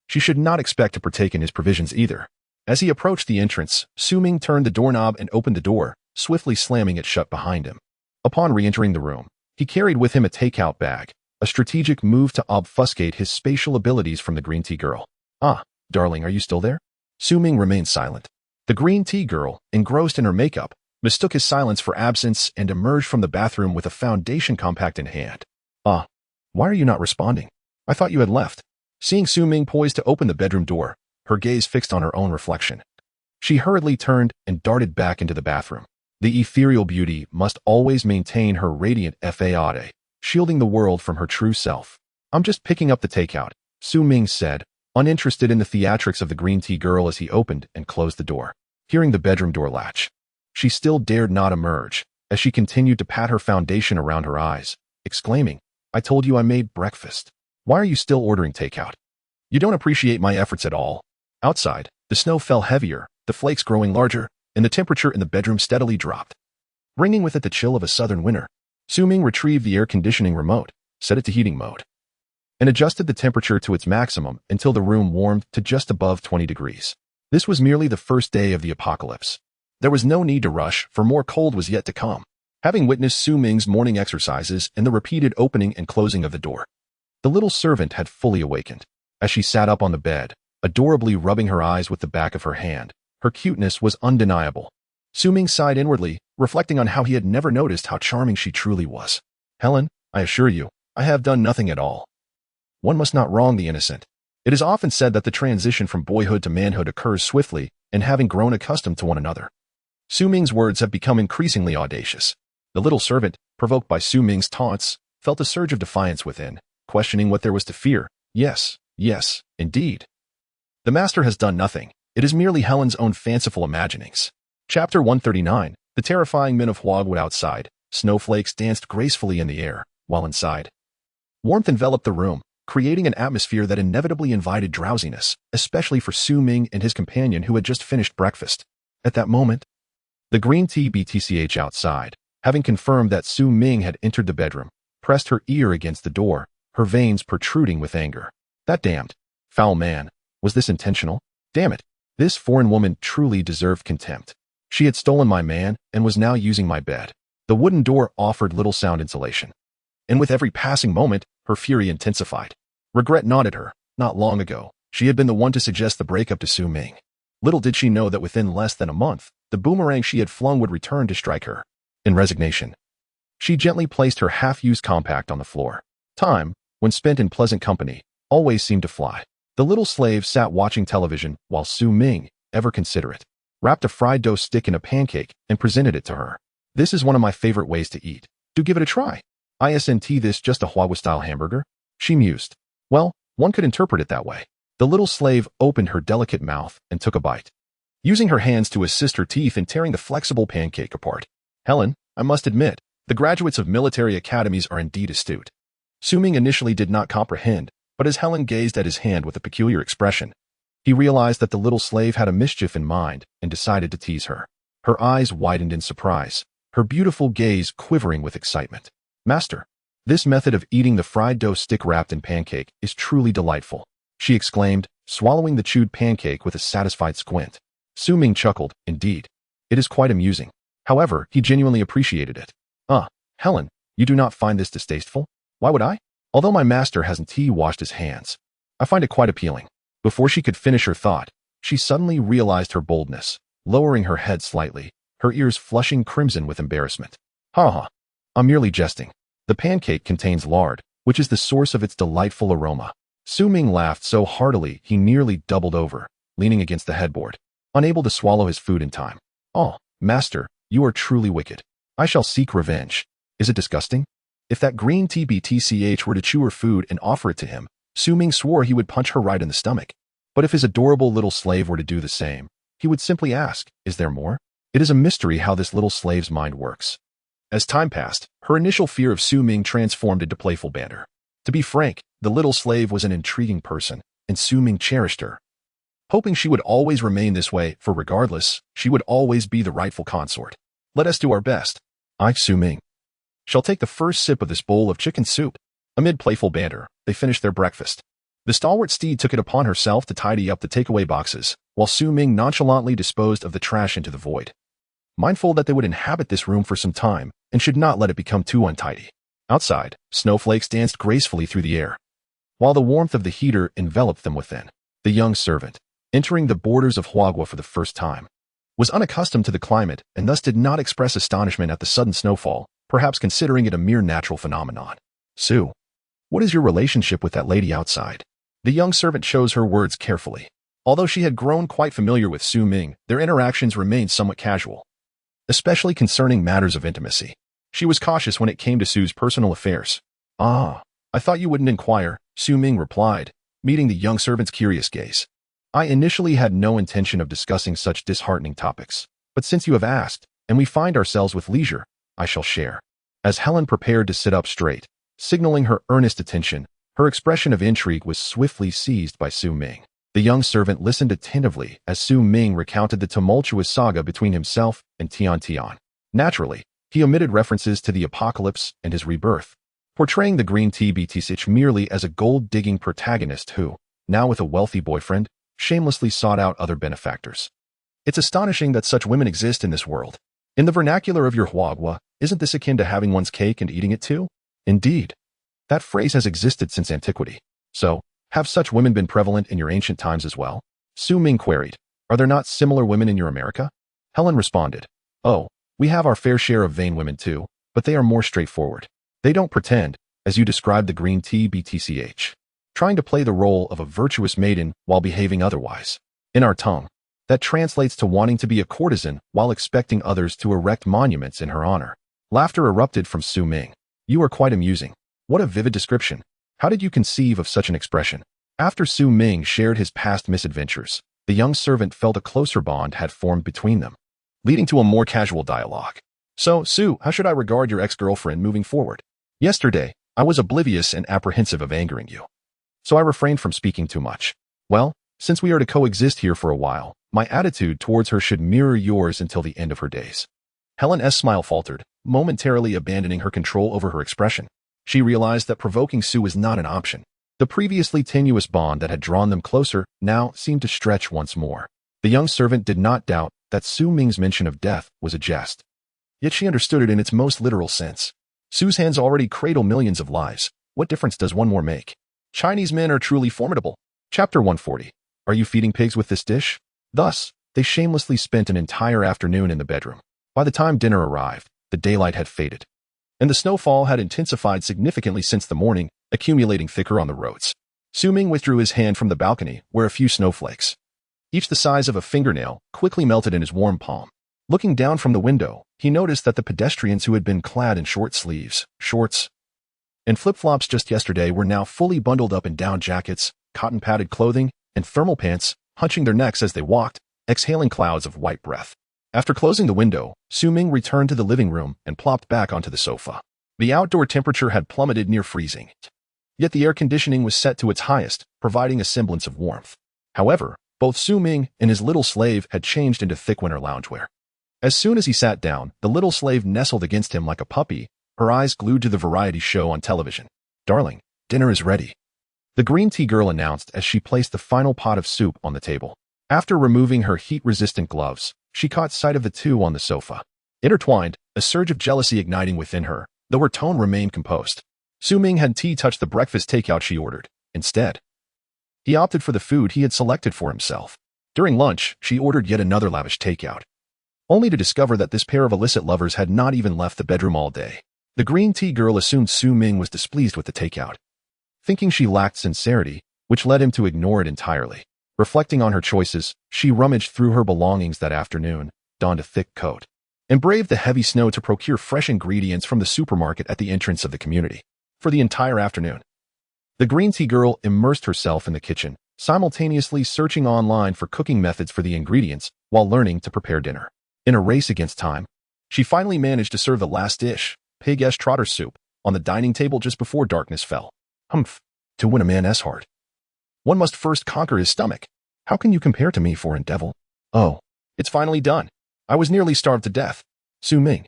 she should not expect to partake in his provisions either. As he approached the entrance, Su Ming turned the doorknob and opened the door, swiftly slamming it shut behind him. Upon re-entering the room, he carried with him a takeout bag, a strategic move to obfuscate his spatial abilities from the green tea girl. "Ah, darling, are you still there?" Su Ming remained silent. The green tea girl, engrossed in her makeup, mistook his silence for absence and emerged from the bathroom with a foundation compact in hand. "Ah, why are you not responding? I thought you had left." Seeing Su Ming poised to open the bedroom door, her gaze fixed on her own reflection, she hurriedly turned and darted back into the bathroom. The ethereal beauty must always maintain her radiant facade, shielding the world from her true self. "I'm just picking up the takeout," Su Ming said, uninterested in the theatrics of the green tea girl as he opened and closed the door. Hearing the bedroom door latch, she still dared not emerge, as she continued to pat her foundation around her eyes, exclaiming, "I told you I made breakfast. Why are you still ordering takeout? You don't appreciate my efforts at all." Outside, the snow fell heavier, the flakes growing larger, and the temperature in the bedroom steadily dropped, bringing with it the chill of a southern winter. Su Ming retrieved the air conditioning remote, set it to heating mode, and adjusted the temperature to its maximum until the room warmed to just above 20 degrees. This was merely the first day of the apocalypse. There was no need to rush, for more cold was yet to come. Having witnessed Su Ming's morning exercises and the repeated opening and closing of the door, the little servant had fully awakened. As she sat up on the bed, adorably rubbing her eyes with the back of her hand, her cuteness was undeniable. Su Ming sighed inwardly, reflecting on how he had never noticed how charming she truly was. "Helen, I assure you, I have done nothing at all. One must not wrong the innocent." It is often said that the transition from boyhood to manhood occurs swiftly, and having grown accustomed to one another, Su Ming's words have become increasingly audacious. The little servant, provoked by Su Ming's taunts, felt a surge of defiance within, questioning what there was to fear. Yes, indeed. The master has done nothing. It is merely Helen's own fanciful imaginings. Chapter 139. The terrifying men of Hogwood. Outside, snowflakes danced gracefully in the air, while inside, warmth enveloped the room, creating an atmosphere that inevitably invited drowsiness, especially for Su Ming and his companion who had just finished breakfast. At that moment, the green tea BTCH outside, having confirmed that Su Ming had entered the bedroom, pressed her ear against the door, her veins protruding with anger. That damned, foul man, was this intentional? Damn it, this foreign woman truly deserved contempt. She had stolen my man and was now using my bed. The wooden door offered little sound insulation, and with every passing moment, her fury intensified. Regret gnawed at her. Not long ago, she had been the one to suggest the breakup to Su Ming. Little did she know that within less than a month, the boomerang she had flung would return to strike her. In resignation, she gently placed her half-used compact on the floor. Time, when spent in pleasant company, always seemed to fly. The little slave sat watching television while Su Ming, ever considerate, wrapped a fried dough stick in a pancake and presented it to her. "This is one of my favorite ways to eat. Do give it a try. Isn't this just a Hogwarts-style hamburger?" she mused. Well, one could interpret it that way. The little slave opened her delicate mouth and took a bite, using her hands to assist her teeth in tearing the flexible pancake apart. Helen, I must admit, the graduates of military academies are indeed astute. Su Ming initially did not comprehend, but as Helen gazed at his hand with a peculiar expression, he realized that the little slave had a mischief in mind and decided to tease her. Her eyes widened in surprise, her beautiful gaze quivering with excitement. "Master, this method of eating the fried dough stick wrapped in pancake is truly delightful," she exclaimed, swallowing the chewed pancake with a satisfied squint. Su Ming chuckled. "Indeed, it is quite amusing." However, he genuinely appreciated it. Helen, you do not find this distasteful?" "Why would I? Although my master hasn't washed his hands, I find it quite appealing." Before she could finish her thought, she suddenly realized her boldness, lowering her head slightly, her ears flushing crimson with embarrassment. "Ha, I'm merely jesting. The pancake contains lard, which is the source of its delightful aroma." Su Ming laughed so heartily he nearly doubled over, leaning against the headboard, unable to swallow his food in time. "Oh, master, you are truly wicked. I shall seek revenge." "Is it disgusting?" If that green tea BTCH were to chew her food and offer it to him, Su Ming swore he would punch her right in the stomach. But if his adorable little slave were to do the same, he would simply ask, "Is there more?" It is a mystery how this little slave's mind works. As time passed, her initial fear of Su Ming transformed into playful banter. To be frank, the little slave was an intriguing person, and Su Ming cherished her, hoping she would always remain this way, for regardless, she would always be the rightful consort. "Let us do our best. I, Su Ming, shall take the first sip of this bowl of chicken soup." Amid playful banter, they finished their breakfast. The stalwart steed took it upon herself to tidy up the takeaway boxes, while Su Ming nonchalantly disposed of the trash into the void, mindful that they would inhabit this room for some time and should not let it become too untidy. Outside, snowflakes danced gracefully through the air, while the warmth of the heater enveloped them within. The young servant, entering the borders of Huagua for the first time, was unaccustomed to the climate and thus did not express astonishment at the sudden snowfall, perhaps considering it a mere natural phenomenon. "Su, what is your relationship with that lady outside?" The young servant chose her words carefully. Although she had grown quite familiar with Su Ming, their interactions remained somewhat casual, especially concerning matters of intimacy. She was cautious when it came to Su's personal affairs. "Ah, I thought you wouldn't inquire," Su Ming replied, meeting the young servant's curious gaze. "I initially had no intention of discussing such disheartening topics, but since you have asked, and we find ourselves with leisure, I shall share." As Helen prepared to sit up straight, signaling her earnest attention, her expression of intrigue was swiftly seized by Su Ming. The young servant listened attentively as Su Ming recounted the tumultuous saga between himself and Tian Tian. Naturally, he omitted references to the apocalypse and his rebirth, portraying the green tea BTSH merely as a gold-digging protagonist who, now with a wealthy boyfriend, shamelessly sought out other benefactors. It's astonishing that such women exist in this world. In the vernacular of your Huagua, isn't this akin to having one's cake and eating it too? Indeed. That phrase has existed since antiquity. So, have such women been prevalent in your ancient times as well? Su Ming queried. Are there not similar women in your America? Helen responded. Oh, we have our fair share of vain women too, but they are more straightforward. They don't pretend, as you described the green tea BTCH, trying to play the role of a virtuous maiden while behaving otherwise. In our tongue, that translates to wanting to be a courtesan while expecting others to erect monuments in her honor. Laughter erupted from Su Ming. You are quite amusing. What a vivid description. How did you conceive of such an expression? After Su Ming shared his past misadventures, the young servant felt a closer bond had formed between them, leading to a more casual dialogue. So, Su, how should I regard your ex-girlfriend moving forward? Yesterday, I was oblivious and apprehensive of angering you, so I refrained from speaking too much. Well, since we are to coexist here for a while, my attitude towards her should mirror yours until the end of her days. Helen's smile faltered, momentarily abandoning her control over her expression. She realized that provoking Su was not an option. The previously tenuous bond that had drawn them closer now seemed to stretch once more. The young servant did not doubt that Su Ming's mention of death was a jest. Yet she understood it in its most literal sense. Su's hands already cradle millions of lives. What difference does one more make? Chinese men are truly formidable. Chapter 140. Are you feeding pigs with this dish? Thus, they shamelessly spent an entire afternoon in the bedroom. By the time dinner arrived, the daylight had faded, and the snowfall had intensified significantly since the morning, accumulating thicker on the roads. Su Ming withdrew his hand from the balcony, where a few snowflakes, each the size of a fingernail, quickly melted in his warm palm. Looking down from the window, he noticed that the pedestrians who had been clad in short sleeves, shorts, and flip-flops just yesterday were now fully bundled up in down jackets, cotton-padded clothing, and thermal pants, hunching their necks as they walked, exhaling clouds of white breath. After closing the window, Su Ming returned to the living room and plopped back onto the sofa. The outdoor temperature had plummeted near freezing, yet the air conditioning was set to its highest, providing a semblance of warmth. However, both Su Ming and his little slave had changed into thick winter loungewear. As soon as he sat down, the little slave nestled against him like a puppy, her eyes glued to the variety show on television. Darling, dinner is ready, the green tea girl announced as she placed the final pot of soup on the table. After removing her heat-resistant gloves, she caught sight of the two on the sofa. Intertwined, a surge of jealousy igniting within her, though her tone remained composed. Su Ming had tea touch the breakfast takeout she ordered. Instead, he opted for the food he had selected for himself. During lunch, she ordered yet another lavish takeout, only to discover that this pair of illicit lovers had not even left the bedroom all day. The green tea girl assumed Su Ming was displeased with the takeout, thinking she lacked sincerity, which led him to ignore it entirely. Reflecting on her choices, she rummaged through her belongings that afternoon, donned a thick coat, and braved the heavy snow to procure fresh ingredients from the supermarket at the entrance of the community. For the entire afternoon, the green tea girl immersed herself in the kitchen, simultaneously searching online for cooking methods for the ingredients while learning to prepare dinner. In a race against time, she finally managed to serve the last dish, pig-esh trotter soup, on the dining table just before darkness fell. Humph. To win a man's heart, one must first conquer his stomach. How can you compare to me, foreign devil? Oh, it's finally done. I was nearly starved to death. Ming,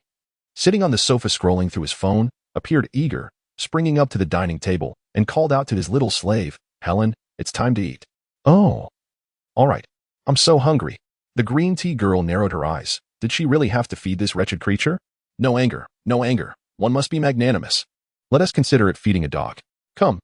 sitting on the sofa scrolling through his phone, appeared eager, springing up to the dining table, and called out to his little slave, Helen, it's time to eat. Oh. All right. I'm so hungry. The green tea girl narrowed her eyes. Did she really have to feed this wretched creature? No anger, no anger. One must be magnanimous. Let us consider it feeding a dog. Come,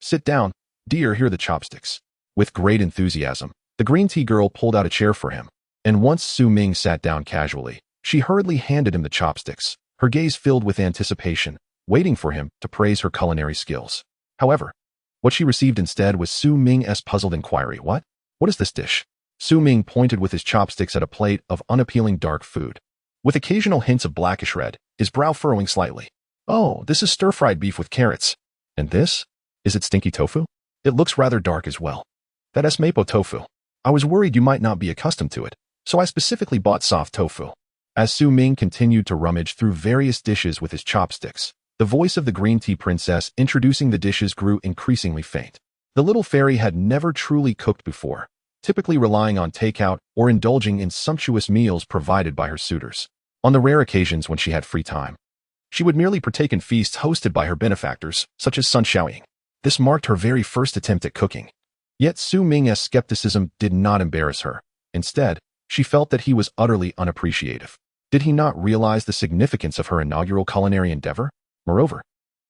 sit down. Dear, here are the chopsticks. With great enthusiasm, the green tea girl pulled out a chair for him, and once Ming sat down casually, she hurriedly handed him the chopsticks, her gaze filled with anticipation, waiting for him to praise her culinary skills. However, what she received instead was Ming's puzzled inquiry. What is this dish? Ming pointed with his chopsticks at a plate of unappealing dark food, with occasional hints of blackish red, his brow furrowing slightly. Oh, this is stir-fried beef with carrots. And this? Is it stinky tofu? It looks rather dark as well. That is mapo tofu. I was worried you might not be accustomed to it, so I specifically bought soft tofu. As Ming continued to rummage through various dishes with his chopsticks, the voice of the green tea princess introducing the dishes grew increasingly faint. The little fairy had never truly cooked before, typically relying on takeout or indulging in sumptuous meals provided by her suitors. On the rare occasions when she had free time, she would merely partake in feasts hosted by her benefactors, such as Sun Xiaoying. This marked her very first attempt at cooking. Yet Ming's skepticism did not embarrass her. Instead, she felt that he was utterly unappreciative. Did he not realize the significance of her inaugural culinary endeavor? Moreover,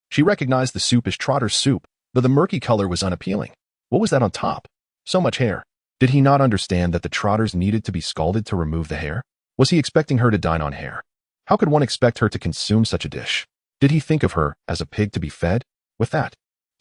she recognized the soup as trotter's soup, though the murky color was unappealing. What was that on top? So much hair. Did he not understand that the trotters needed to be scalded to remove the hair? Was he expecting her to dine on hair? How could one expect her to consume such a dish? Did he think of her as a pig to be fed? With that,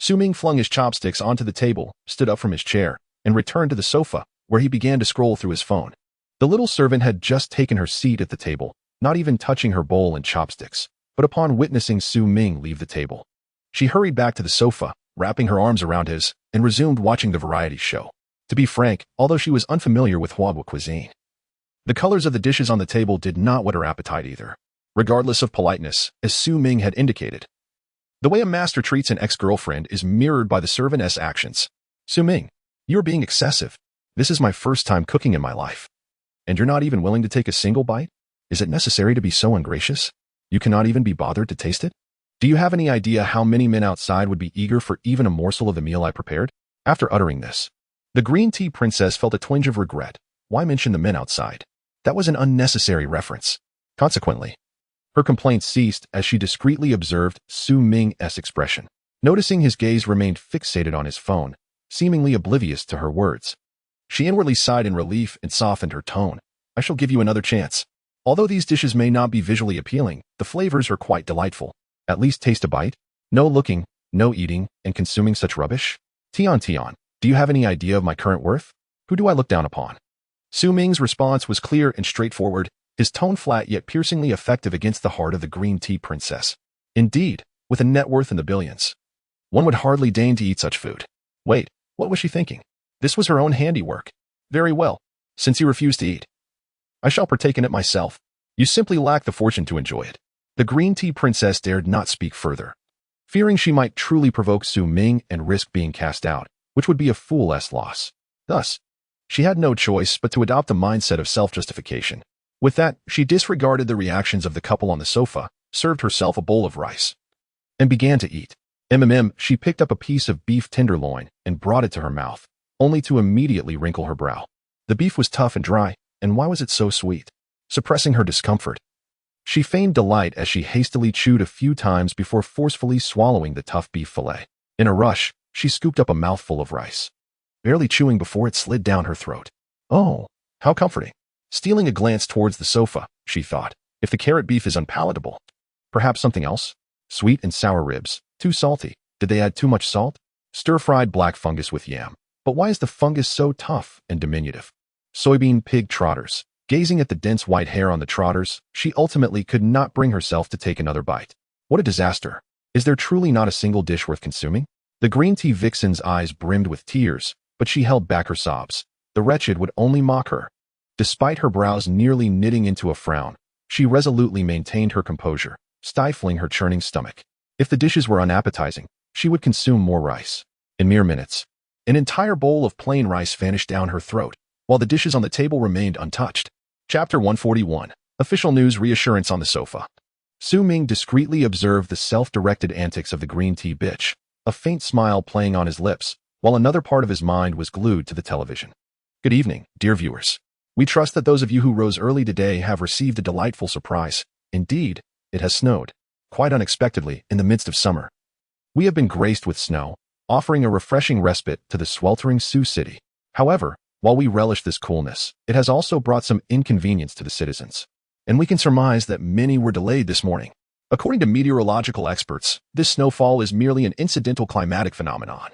Ming flung his chopsticks onto the table, stood up from his chair, and returned to the sofa, where he began to scroll through his phone. The little servant had just taken her seat at the table, not even touching her bowl and chopsticks, but upon witnessing Ming leave the table, she hurried back to the sofa, wrapping her arms around his, and resumed watching the variety show. To be frank, although she was unfamiliar with Hua cuisine, the colors of the dishes on the table did not whet her appetite either, regardless of politeness, as Ming had indicated. The way a master treats an ex-girlfriend is mirrored by the servant's actions. Ming, you're being excessive. This is my first time cooking in my life. And you're not even willing to take a single bite? Is it necessary to be so ungracious? You cannot even be bothered to taste it? Do you have any idea how many men outside would be eager for even a morsel of the meal I prepared? After uttering this, the green tea princess felt a twinge of regret. Why mention the men outside? That was an unnecessary reference. Consequently, her complaints ceased as she discreetly observed Ming's expression. Noticing his gaze remained fixated on his phone, seemingly oblivious to her words, she inwardly sighed in relief and softened her tone. I shall give you another chance. Although these dishes may not be visually appealing, the flavors are quite delightful. At least taste a bite. No looking, no eating, and consuming such rubbish. Tian, do you have any idea of my current worth? Who do I look down upon? Ming's response was clear and straightforward, his tone flat yet piercingly effective against the heart of the green tea princess. Indeed, with a net worth in the billions, one would hardly deign to eat such food. Wait, what was she thinking? This was her own handiwork. Very well, since you refuse to eat, I shall partake in it myself. You simply lack the fortune to enjoy it. The green tea princess dared not speak further, fearing she might truly provoke Ming and risk being cast out, which would be a fool's loss. Thus, she had no choice but to adopt a mindset of self-justification. With that, she disregarded the reactions of the couple on the sofa, served herself a bowl of rice, and began to eat. She picked up a piece of beef tenderloin and brought it to her mouth, only to immediately wrinkle her brow. The beef was tough and dry, and why was it so sweet? Suppressing her discomfort, she feigned delight as she hastily chewed a few times before forcefully swallowing the tough beef fillet. In a rush, she scooped up a mouthful of rice, barely chewing before it slid down her throat. Oh, how comforting. Stealing a glance towards the sofa, she thought, if the carrot beef is unpalatable, perhaps something else? Sweet and sour ribs, too salty. Did they add too much salt? Stir-fried black fungus with yam. But why is the fungus so tough and diminutive? Soybean pig trotters. Gazing at the dense white hair on the trotters, she ultimately could not bring herself to take another bite. What a disaster. Is there truly not a single dish worth consuming? The green tea vixen's eyes brimmed with tears, but she held back her sobs. The wretched would only mock her. Despite her brows nearly knitting into a frown, she resolutely maintained her composure, stifling her churning stomach. If the dishes were unappetizing, she would consume more rice. In mere minutes, an entire bowl of plain rice vanished down her throat, while the dishes on the table remained untouched. Chapter 141. Official News Reassurance on the Sofa. Ming discreetly observed the self-directed antics of the green tea bitch, a faint smile playing on his lips, while another part of his mind was glued to the television. Good evening, dear viewers. We trust that those of you who rose early today have received a delightful surprise. Indeed, it has snowed, quite unexpectedly, in the midst of summer. We have been graced with snow, offering a refreshing respite to the sweltering Sioux City. However, while we relish this coolness, it has also brought some inconvenience to the citizens, and we can surmise that many were delayed this morning. According to meteorological experts, this snowfall is merely an incidental climatic phenomenon.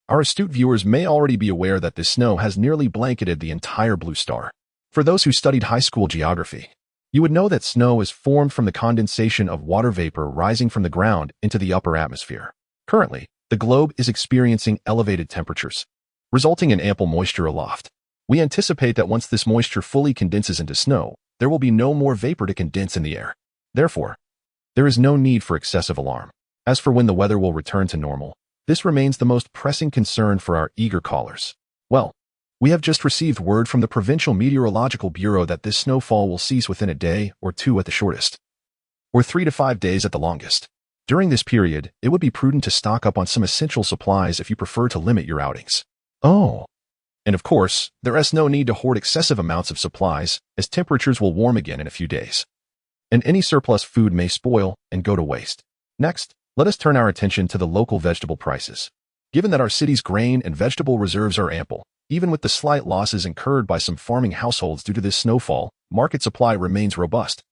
Our astute viewers may already be aware that this snow has nearly blanketed the entire blue star. For those who studied high school geography, you would know that snow is formed from the condensation of water vapor rising from the ground into the upper atmosphere. Currently, the globe is experiencing elevated temperatures, resulting in ample moisture aloft. We anticipate that once this moisture fully condenses into snow, there will be no more vapor to condense in the air. Therefore, there is no need for excessive alarm. As for when the weather will return to normal, this remains the most pressing concern for our eager callers. Well, we have just received word from the Provincial Meteorological Bureau that this snowfall will cease within a day or two at the shortest, or 3 to 5 days at the longest. During this period, it would be prudent to stock up on some essential supplies if you prefer to limit your outings. Oh, and of course, there is no need to hoard excessive amounts of supplies, as temperatures will warm again in a few days, and any surplus food may spoil and go to waste. Next, let us turn our attention to the local vegetable prices. Given that our city's grain and vegetable reserves are ample, even with the slight losses incurred by some farming households due to this snowfall, market supply remains robust.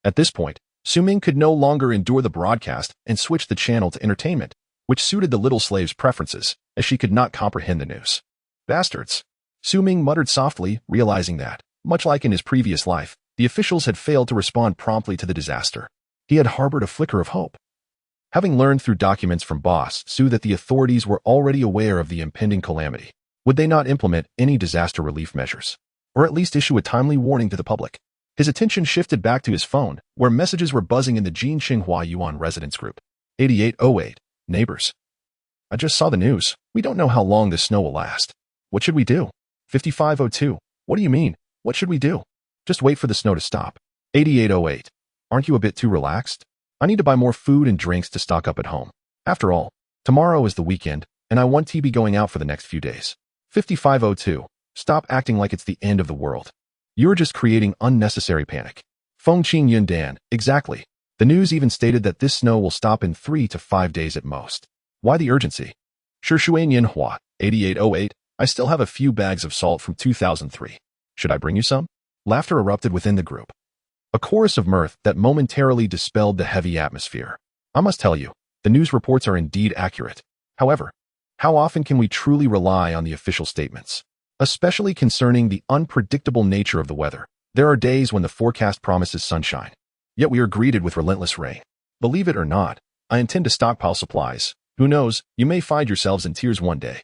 At this point, Ming could no longer endure the broadcast and switched the channel to entertainment, which suited the little slave's preferences, as she could not comprehend the news. Bastards! Ming muttered softly, realizing that, much like in his previous life, the officials had failed to respond promptly to the disaster. He had harbored a flicker of hope. Having learned through documents from Boss Sue that the authorities were already aware of the impending calamity, would they not implement any disaster relief measures, or at least issue a timely warning to the public? His attention shifted back to his phone, where messages were buzzing in the Jinxinghua Yuan residence group. 8808. Neighbors. I just saw the news. We don't know how long this snow will last. What should we do? 5502. What do you mean? What should we do? Just wait for the snow to stop. 8808. Aren't you a bit too relaxed? I need to buy more food and drinks to stock up at home. After all, tomorrow is the weekend, and I want to be going out for the next few days. 5502. Stop acting like it's the end of the world. You're just creating unnecessary panic. Fengqing Yundan. Exactly. The news even stated that this snow will stop in 3 to 5 days at most. Why the urgency? Shishuan Yinhua. 8808. I still have a few bags of salt from 2003. Should I bring you some? Laughter erupted within the group, a chorus of mirth that momentarily dispelled the heavy atmosphere. I must tell you, the news reports are indeed accurate. However, how often can we truly rely on the official statements? Especially concerning the unpredictable nature of the weather. There are days when the forecast promises sunshine, yet we are greeted with relentless rain. Believe it or not, I intend to stockpile supplies. Who knows, you may find yourselves in tears one day.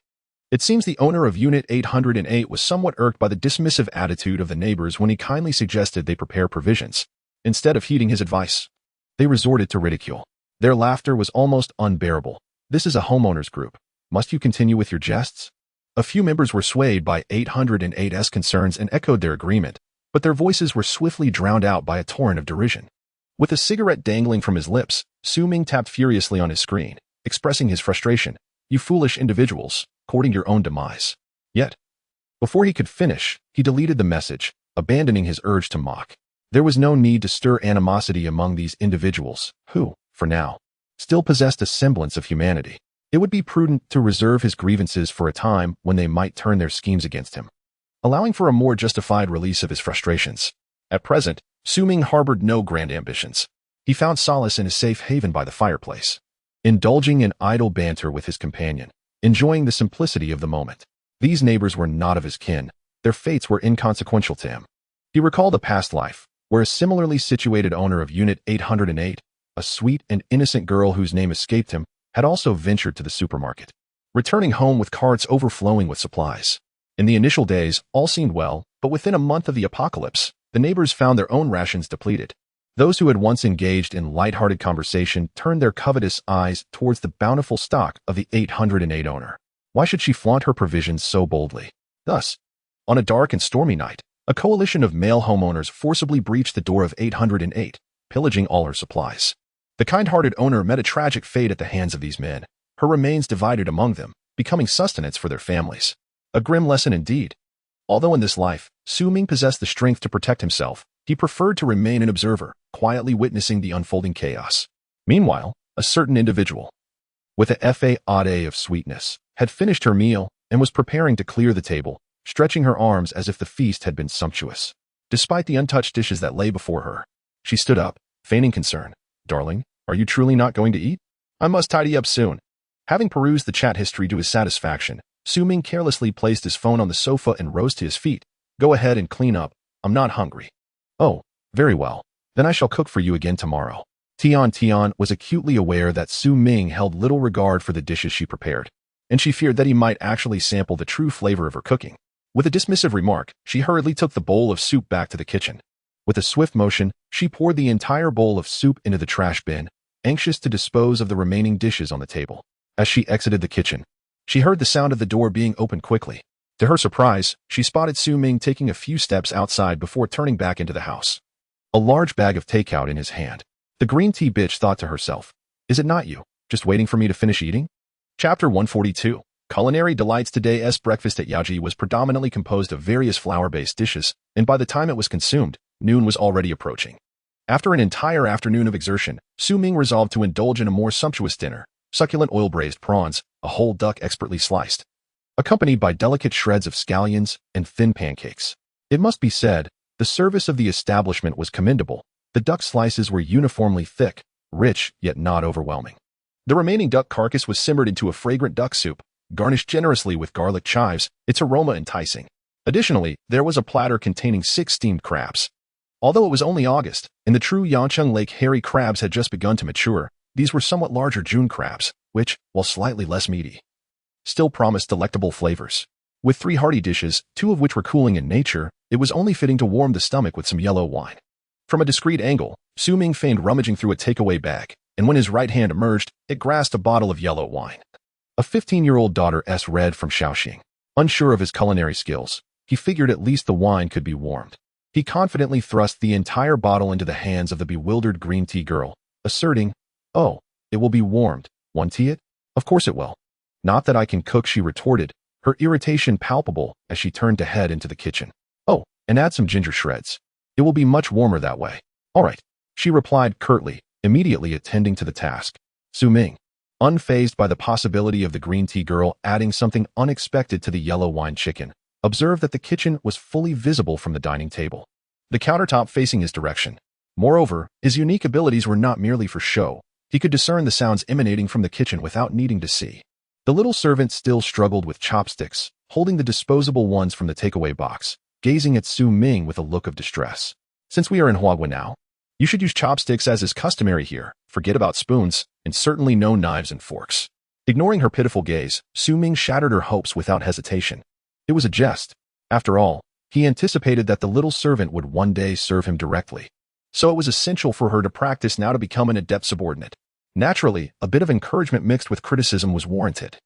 It seems the owner of Unit 808 was somewhat irked by the dismissive attitude of the neighbors when he kindly suggested they prepare provisions. Instead of heeding his advice, they resorted to ridicule. Their laughter was almost unbearable. This is a homeowners group. Must you continue with your jests? A few members were swayed by 808's concerns and echoed their agreement, but their voices were swiftly drowned out by a torrent of derision. With a cigarette dangling from his lips, Ming tapped furiously on his screen, expressing his frustration. You foolish individuals, courting your own demise. Yet, before he could finish, he deleted the message, abandoning his urge to mock. There was no need to stir animosity among these individuals, who, for now, still possessed a semblance of humanity. It would be prudent to reserve his grievances for a time when they might turn their schemes against him, allowing for a more justified release of his frustrations. At present, Ming harbored no grand ambitions. He found solace in a safe haven by the fireplace, indulging in idle banter with his companion, enjoying the simplicity of the moment. These neighbors were not of his kin. Their fates were inconsequential to him. He recalled a past life, where a similarly situated owner of Unit 808, a sweet and innocent girl whose name escaped him, had also ventured to the supermarket. returning home with carts overflowing with supplies. In the initial days, all seemed well, but within a month of the apocalypse, the neighbors found their own rations depleted. Those who had once engaged in light-hearted conversation turned their covetous eyes towards the bountiful stock of the 808 owner. Why should she flaunt her provisions so boldly? Thus, on a dark and stormy night, a coalition of male homeowners forcibly breached the door of 808, pillaging all her supplies. The kind-hearted owner met a tragic fate at the hands of these men, her remains divided among them, becoming sustenance for their families. A grim lesson indeed. Although in this life, Su Ming possessed the strength to protect himself, he preferred to remain an observer, quietly witnessing the unfolding chaos. Meanwhile, a certain individual, with a fa of sweetness, had finished her meal and was preparing to clear the table, stretching her arms as if the feast had been sumptuous. Despite the untouched dishes that lay before her, she stood up, feigning concern. "Darling, are you truly not going to eat? I must tidy up soon." Having perused the chat history to his satisfaction, Su Ming carelessly placed his phone on the sofa and rose to his feet. "Go ahead and clean up. I'm not hungry." "Oh, very well. Then I shall cook for you again tomorrow." Tian was acutely aware that Su Ming held little regard for the dishes she prepared, and she feared that he might actually sample the true flavor of her cooking. With a dismissive remark, she hurriedly took the bowl of soup back to the kitchen. With a swift motion, she poured the entire bowl of soup into the trash bin, anxious to dispose of the remaining dishes on the table. As she exited the kitchen, she heard the sound of the door being opened quickly. To her surprise, she spotted Su Ming taking a few steps outside before turning back into the house, a large bag of takeout in his hand. The green tea bitch thought to herself, "Is it not you, just waiting for me to finish eating?" Chapter 142. Culinary Delights. Today's breakfast at Yaji was predominantly composed of various flour-based dishes, and by the time it was consumed, noon was already approaching. After an entire afternoon of exertion, Su Ming resolved to indulge in a more sumptuous dinner: succulent oil-braised prawns, a whole duck expertly sliced, accompanied by delicate shreds of scallions and thin pancakes. It must be said, the service of the establishment was commendable. The duck slices were uniformly thick, rich, yet not overwhelming. The remaining duck carcass was simmered into a fragrant duck soup, garnished generously with garlic chives, its aroma enticing. Additionally, there was a platter containing 6 steamed crabs. Although it was only August, and the true Yancheng Lake hairy crabs had just begun to mature, these were somewhat larger June crabs, which, while slightly less meaty, still promised delectable flavors. With 3 hearty dishes, 2 of which were cooling in nature, it was only fitting to warm the stomach with some yellow wine. From a discreet angle, Su Ming feigned rummaging through a takeaway bag, and when his right hand emerged, it grasped a bottle of yellow wine. A 15-year-old daughter read from Shaoxing. Unsure of his culinary skills, he figured at least the wine could be warmed. He confidently thrust the entire bottle into the hands of the bewildered green tea girl, asserting, "Oh, it will be warmed. Want tea it? Of course it will." "Not that I can cook," she retorted, her irritation palpable as she turned to head into the kitchen. "Oh, and add some ginger shreds. It will be much warmer that way." "All right," she replied curtly, immediately attending to the task. Su Ming, unfazed by the possibility of the green tea girl adding something unexpected to the yellow wine chicken, observed that the kitchen was fully visible from the dining table, the countertop facing his direction. Moreover, his unique abilities were not merely for show. He could discern the sounds emanating from the kitchen without needing to see. The little servant still struggled with chopsticks, holding the disposable ones from the takeaway box, gazing at Su Ming with a look of distress. "Since we are in Huagua now, you should use chopsticks as is customary here. Forget about spoons, and certainly no knives and forks." Ignoring her pitiful gaze, Su Ming shattered her hopes without hesitation. It was a jest. After all, he anticipated that the little servant would one day serve him directly. So it was essential for her to practice now to become an adept subordinate. Naturally, a bit of encouragement mixed with criticism was warranted.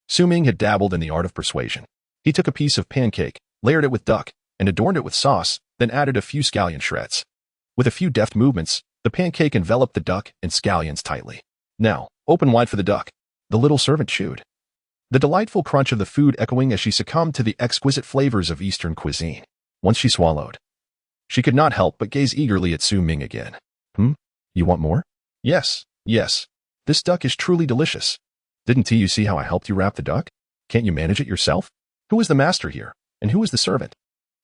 Su Ming had dabbled in the art of persuasion. He took a piece of pancake, layered it with duck, and adorned it with sauce, then added a few scallion shreds. With a few deft movements, the pancake enveloped the duck and scallions tightly. "Now, open wide for the duck," the little servant chewed, the delightful crunch of the food echoing as she succumbed to the exquisite flavors of Eastern cuisine. Once she swallowed, she could not help but gaze eagerly at Su Ming again. You want more?" Yes. This duck is truly delicious." "Didn't you see how I helped you wrap the duck? Can't you manage it yourself? Who is the master here, and who is the servant?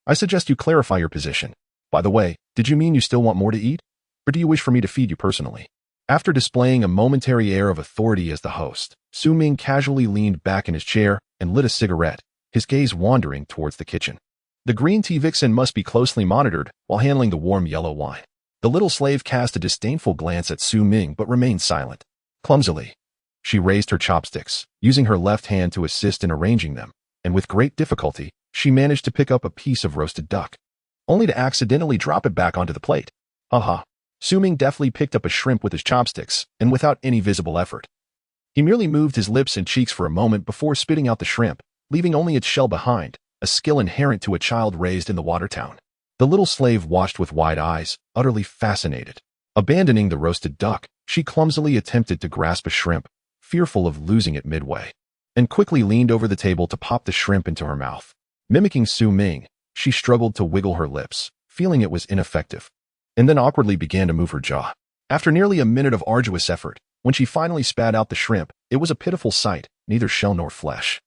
I suggest you clarify your position. By the way, did you mean you still want more to eat? Or do you wish for me to feed you personally?" After displaying a momentary air of authority as the host, Su Ming casually leaned back in his chair and lit a cigarette, his gaze wandering towards the kitchen. The green tea vixen must be closely monitored while handling the warm yellow wine. The little slave cast a disdainful glance at Su Ming but remained silent. Clumsily, She raised her chopsticks, using her left hand to assist in arranging them, and with great difficulty, she managed to pick up a piece of roasted duck, only to accidentally drop it back onto the plate. Haha. Ming deftly picked up a shrimp with his chopsticks, and without any visible effort. He merely moved his lips and cheeks for a moment before spitting out the shrimp, leaving only its shell behind, a skill inherent to a child raised in the water town. The little slave watched with wide eyes, utterly fascinated. Abandoning the roasted duck, she clumsily attempted to grasp a shrimp, fearful of losing it midway, and quickly leaned over the table to pop the shrimp into her mouth. Mimicking Ming, she struggled to wiggle her lips, feeling it was ineffective, and then awkwardly began to move her jaw. After nearly a minute of arduous effort, when she finally spat out the shrimp, it was a pitiful sight, neither shell nor flesh.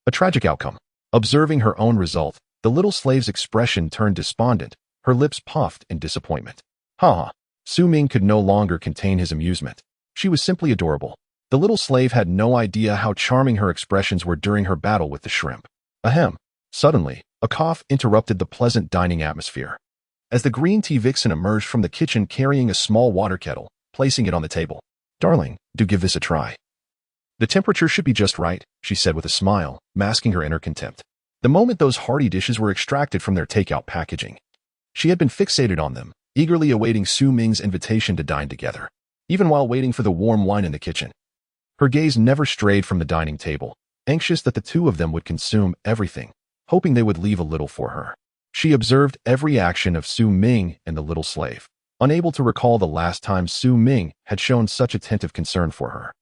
A tragic outcome. Observing her own result, the little slave's expression turned despondent, her lips puffed in disappointment. Ming could no longer contain his amusement. She was simply adorable. The little slave had no idea how charming her expressions were during her battle with the shrimp. Ahem. Suddenly, a cough interrupted the pleasant dining atmosphere. As the green tea vixen emerged from the kitchen carrying a small water kettle, placing it on the table. Darling, do give this a try. The temperature should be just right, she said with a smile, masking her inner contempt. The moment those hearty dishes were extracted from their takeout packaging, she had been fixated on them, eagerly awaiting Ming's invitation to dine together, even while waiting for the warm wine in the kitchen. Her gaze never strayed from the dining table, anxious that the two of them would consume everything, hoping they would leave a little for her. She observed every action of Ming and the little slave, unable to recall the last time Ming had shown such attentive concern for her.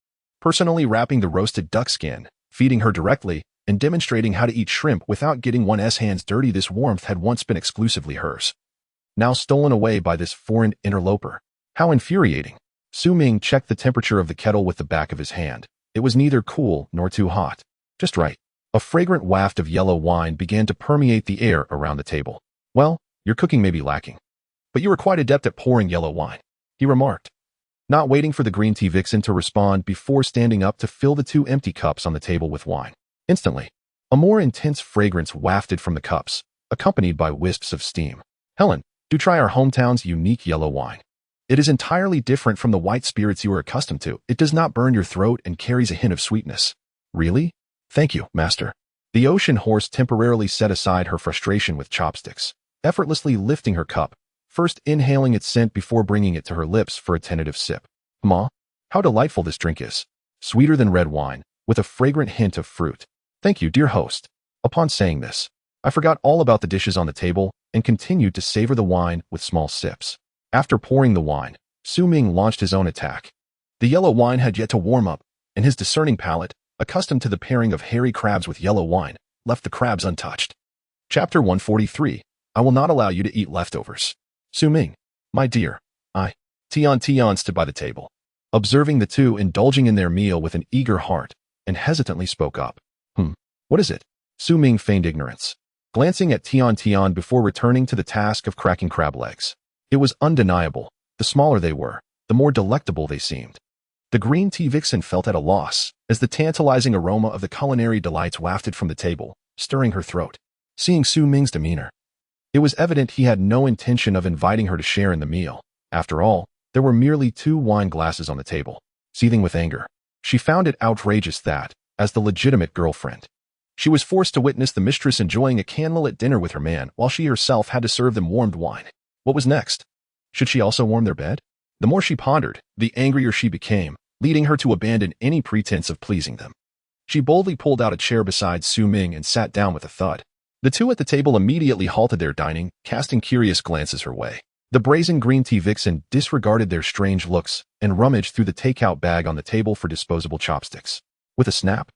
Personally wrapping the roasted duck skin, feeding her directly, and demonstrating how to eat shrimp without getting one's hands dirty, this warmth had once been exclusively hers. Now stolen away by this foreign interloper. How infuriating. Ming checked the temperature of the kettle with the back of his hand. It was neither cool nor too hot. Just right. A fragrant waft of yellow wine began to permeate the air around the table. Well, your cooking may be lacking, but you are quite adept at pouring yellow wine, he remarked, not waiting for the green tea vixen to respond before standing up to fill the two empty cups on the table with wine. Instantly, a more intense fragrance wafted from the cups, accompanied by wisps of steam. Helen, do try our hometown's unique yellow wine. It is entirely different from the white spirits you are accustomed to. It does not burn your throat and carries a hint of sweetness. Really? Thank you, master. The ocean horse temporarily set aside her frustration with chopsticks, effortlessly lifting her cup, first inhaling its scent before bringing it to her lips for a tentative sip. Ma, how delightful this drink is. Sweeter than red wine, with a fragrant hint of fruit. Thank you, dear host. Upon saying this, I forgot all about the dishes on the table and continued to savor the wine with small sips. After pouring the wine, Ming launched his own attack. The yellow wine had yet to warm up, and his discerning palate, accustomed to the pairing of hairy crabs with yellow wine, left the crabs untouched. Chapter 143. I will not allow you to eat leftovers. Ming, my dear, Tian stood by the table, observing the two indulging in their meal with an eager heart, and hesitantly spoke up. What is it? Ming feigned ignorance, glancing at Tian before returning to the task of cracking crab legs. It was undeniable. The smaller they were, the more delectable they seemed. The green tea vixen felt at a loss, as the tantalizing aroma of the culinary delights wafted from the table, stirring her throat. Seeing Ming's demeanor, it was evident he had no intention of inviting her to share in the meal. After all, there were merely 2 wine glasses on the table. Seething with anger, she found it outrageous that, as the legitimate girlfriend, she was forced to witness the mistress enjoying a candlelit dinner with her man while she herself had to serve them warmed wine. What was next? Should she also warm their bed? The more she pondered, the angrier she became, leading her to abandon any pretense of pleasing them. She boldly pulled out a chair beside Ming and sat down with a thud. The two at the table immediately halted their dining, casting curious glances her way. The brazen green tea vixen disregarded their strange looks and rummaged through the takeout bag on the table for disposable chopsticks. With a snap,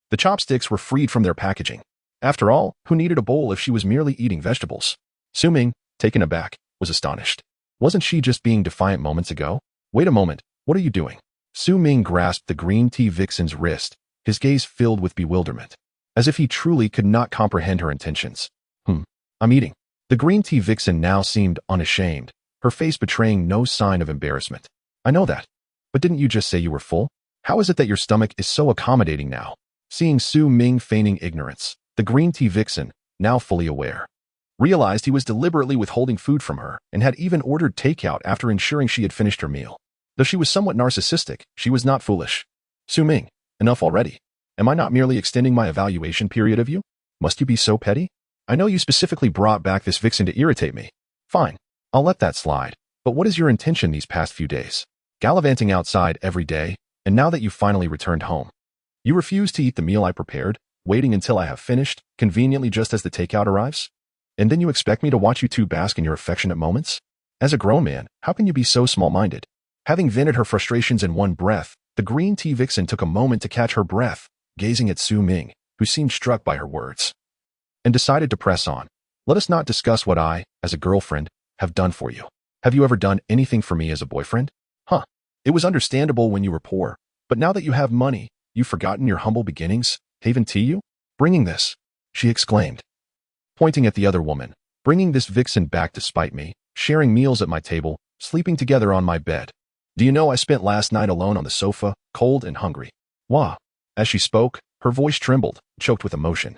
the chopsticks were freed from their packaging. After all, who needed a bowl if she was merely eating vegetables? Ming, taken aback, was astonished. Wasn't she just being defiant moments ago? Wait a moment, what are you doing? Ming grasped the green tea vixen's wrist, his gaze filled with bewilderment, as if he truly could not comprehend her intentions. I'm eating. The green tea vixen now seemed unashamed, her face betraying no sign of embarrassment. I know that. But didn't you just say you were full? How is it that your stomach is so accommodating now? Seeing Ming feigning ignorance, the green tea vixen, now fully aware, realized he was deliberately withholding food from her and had even ordered takeout after ensuring she had finished her meal. Though she was somewhat narcissistic, she was not foolish. Su Ming, enough already. Am I not merely extending my evaluation period of you? Must you be so petty? I know you specifically brought back this vixen to irritate me. Fine, I'll let that slide. But what is your intention these past few days? Gallivanting outside every day, and now that you've finally returned home. You refuse to eat the meal I prepared, waiting until I have finished, conveniently just as the takeout arrives? And then you expect me to watch you two bask in your affectionate moments? As a grown man, how can you be so small-minded? Having vented her frustrations in one breath, the green tea vixen took a moment to catch her breath, gazing at Su Ming, who seemed struck by her words, and decided to press on. Let us not discuss what I, as a girlfriend, have done for you. Have you ever done anything for me as a boyfriend? Huh. It was understandable when you were poor, but now that you have money, you've forgotten your humble beginnings? Haven tea you? Bringing this, she exclaimed, pointing at the other woman. Bringing this vixen back to spite me, sharing meals at my table, sleeping together on my bed. Do you know I spent last night alone on the sofa, cold and hungry? Wah. As she spoke, her voice trembled, choked with emotion,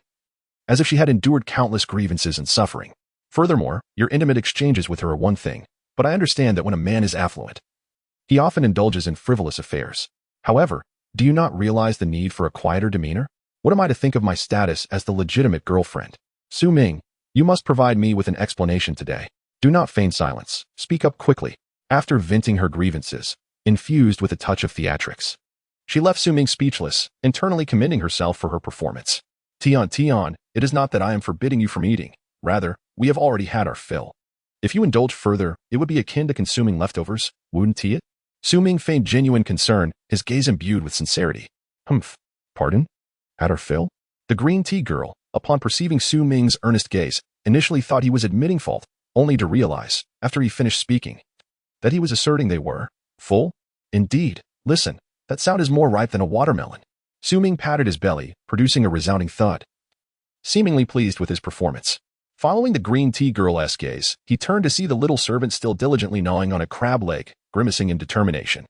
as if she had endured countless grievances and suffering. Furthermore, your intimate exchanges with her are one thing, but I understand that when a man is affluent, he often indulges in frivolous affairs. However, do you not realize the need for a quieter demeanor? What am I to think of my status as the legitimate girlfriend? Su Ming, you must provide me with an explanation today. Do not feign silence. Speak up quickly. After venting her grievances, infused with a touch of theatrics, she left Su Ming speechless, internally commending herself for her performance. Tian, it is not that I am forbidding you from eating. Rather, we have already had our fill. If you indulge further, it would be akin to consuming leftovers, wouldn't it? Su Ming feigned genuine concern, his gaze imbued with sincerity. Humph. Pardon? Had our fill? The green tea girl, upon perceiving Su Ming's earnest gaze, initially thought he was admitting fault, only to realize, after he finished speaking, that he was asserting they were full. Indeed, listen, that sound is more ripe than a watermelon. Su Ming patted his belly, producing a resounding thud, seemingly pleased with his performance. Following the green tea girl's gaze, he turned to see the little servant still diligently gnawing on a crab leg, grimacing in determination.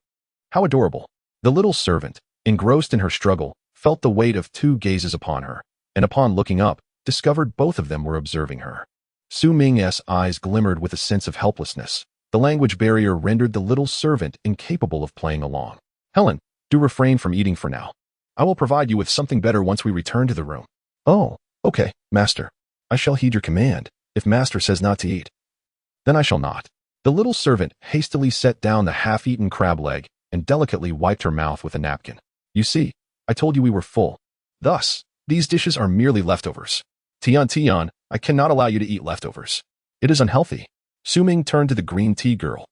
How adorable. The little servant, engrossed in her struggle, felt the weight of two gazes upon her, and upon looking up, discovered both of them were observing her. Su Ming's eyes glimmered with a sense of helplessness. The language barrier rendered the little servant incapable of playing along. Helen, do refrain from eating for now. I will provide you with something better once we return to the room. Oh, okay, master. I shall heed your command. If master says not to eat, then I shall not. The little servant hastily set down the half-eaten crab leg and delicately wiped her mouth with a napkin. You see, I told you we were full. Thus, these dishes are merely leftovers. Tian, I cannot allow you to eat leftovers. It is unhealthy. Su Ming turned to the green tea girl,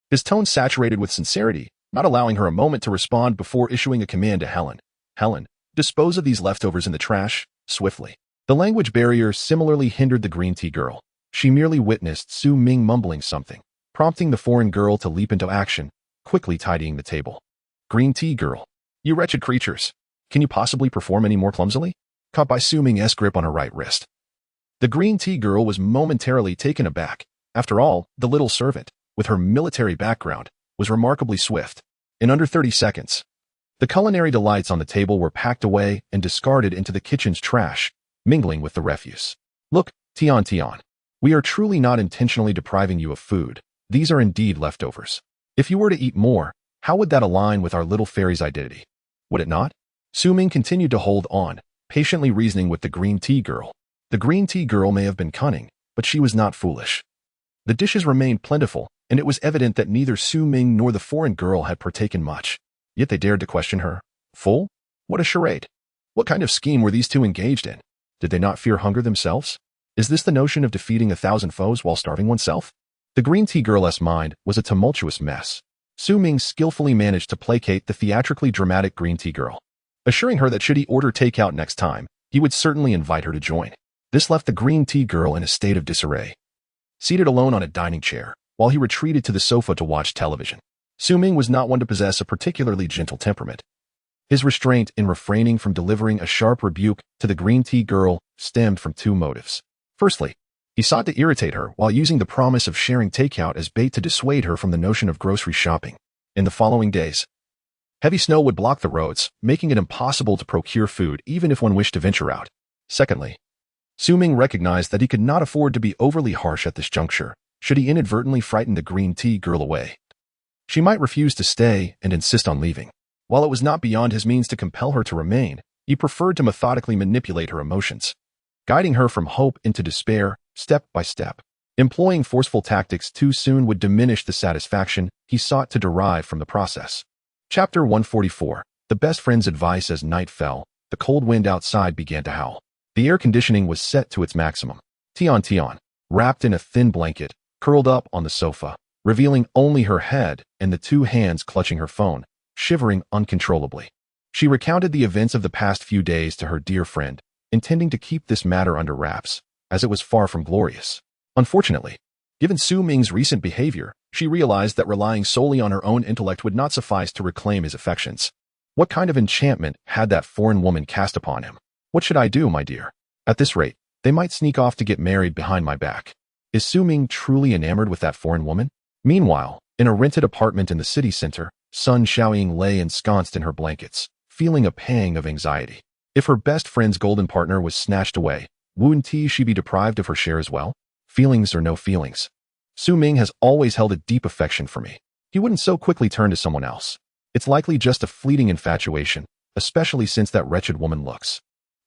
his tone saturated with sincerity, not allowing her a moment to respond before issuing a command to Helen. Helen, dispose of these leftovers in the trash, swiftly. The language barrier similarly hindered the green tea girl. She merely witnessed Su Ming mumbling something, prompting the foreign girl to leap into action, quickly tidying the table. Green tea girl, you wretched creatures. Can you possibly perform any more clumsily? Caught by Su Ming's grip on her right wrist, the green tea girl was momentarily taken aback. After all, the little servant, with her military background, was remarkably swift. In under 30 seconds, the culinary delights on the table were packed away and discarded into the kitchen's trash, mingling with the refuse. Look, Tian, we are truly not intentionally depriving you of food. These are indeed leftovers. If you were to eat more, how would that align with our little fairy's identity? Would it not? Su Ming continued to hold on, patiently reasoning with the green tea girl. The green tea girl may have been cunning, but she was not foolish. The dishes remained plentiful, and it was evident that neither Su Ming nor the foreign girl had partaken much. Yet they dared to question her. Full? What a charade. What kind of scheme were these two engaged in? Did they not fear hunger themselves? Is this the notion of defeating 1,000 foes while starving oneself? The green tea girl's mind was a tumultuous mess. Su Ming skillfully managed to placate the theatrically dramatic green tea girl, assuring her that should he order takeout next time, he would certainly invite her to join. This left the green tea girl in a state of disarray, seated alone on a dining chair, while he retreated to the sofa to watch television. Su Ming was not one to possess a particularly gentle temperament. His restraint in refraining from delivering a sharp rebuke to the green tea girl stemmed from two motives. Firstly, he sought to irritate her while using the promise of sharing takeout as bait to dissuade her from the notion of grocery shopping. In the following days, heavy snow would block the roads, making it impossible to procure food even if one wished to venture out. Secondly, Su Ming recognized that he could not afford to be overly harsh at this juncture, should he inadvertently frighten the green tea girl away. She might refuse to stay and insist on leaving. While it was not beyond his means to compel her to remain, he preferred to methodically manipulate her emotions, guiding her from hope into despair, step by step. Employing forceful tactics too soon would diminish the satisfaction he sought to derive from the process. Chapter 144. The best friend's advice. As night fell, the cold wind outside began to howl. The air conditioning was set to its maximum. Tian, wrapped in a thin blanket, curled up on the sofa, revealing only her head and the two hands clutching her phone, shivering uncontrollably. She recounted the events of the past few days to her dear friend, intending to keep this matter under wraps, as it was far from glorious. Unfortunately, given Su Ming's recent behavior, she realized that relying solely on her own intellect would not suffice to reclaim his affections. What kind of enchantment had that foreign woman cast upon him? What should I do, my dear? At this rate, they might sneak off to get married behind my back. Is Su Ming truly enamored with that foreign woman? Meanwhile, in a rented apartment in the city center, Sun Xiaoying lay ensconced in her blankets, feeling a pang of anxiety. If her best friend's golden partner was snatched away, wouldn't she be deprived of her share as well? Feelings or no feelings. Su Ming has always held a deep affection for me. He wouldn't so quickly turn to someone else. It's likely just a fleeting infatuation, especially since that wretched woman looks.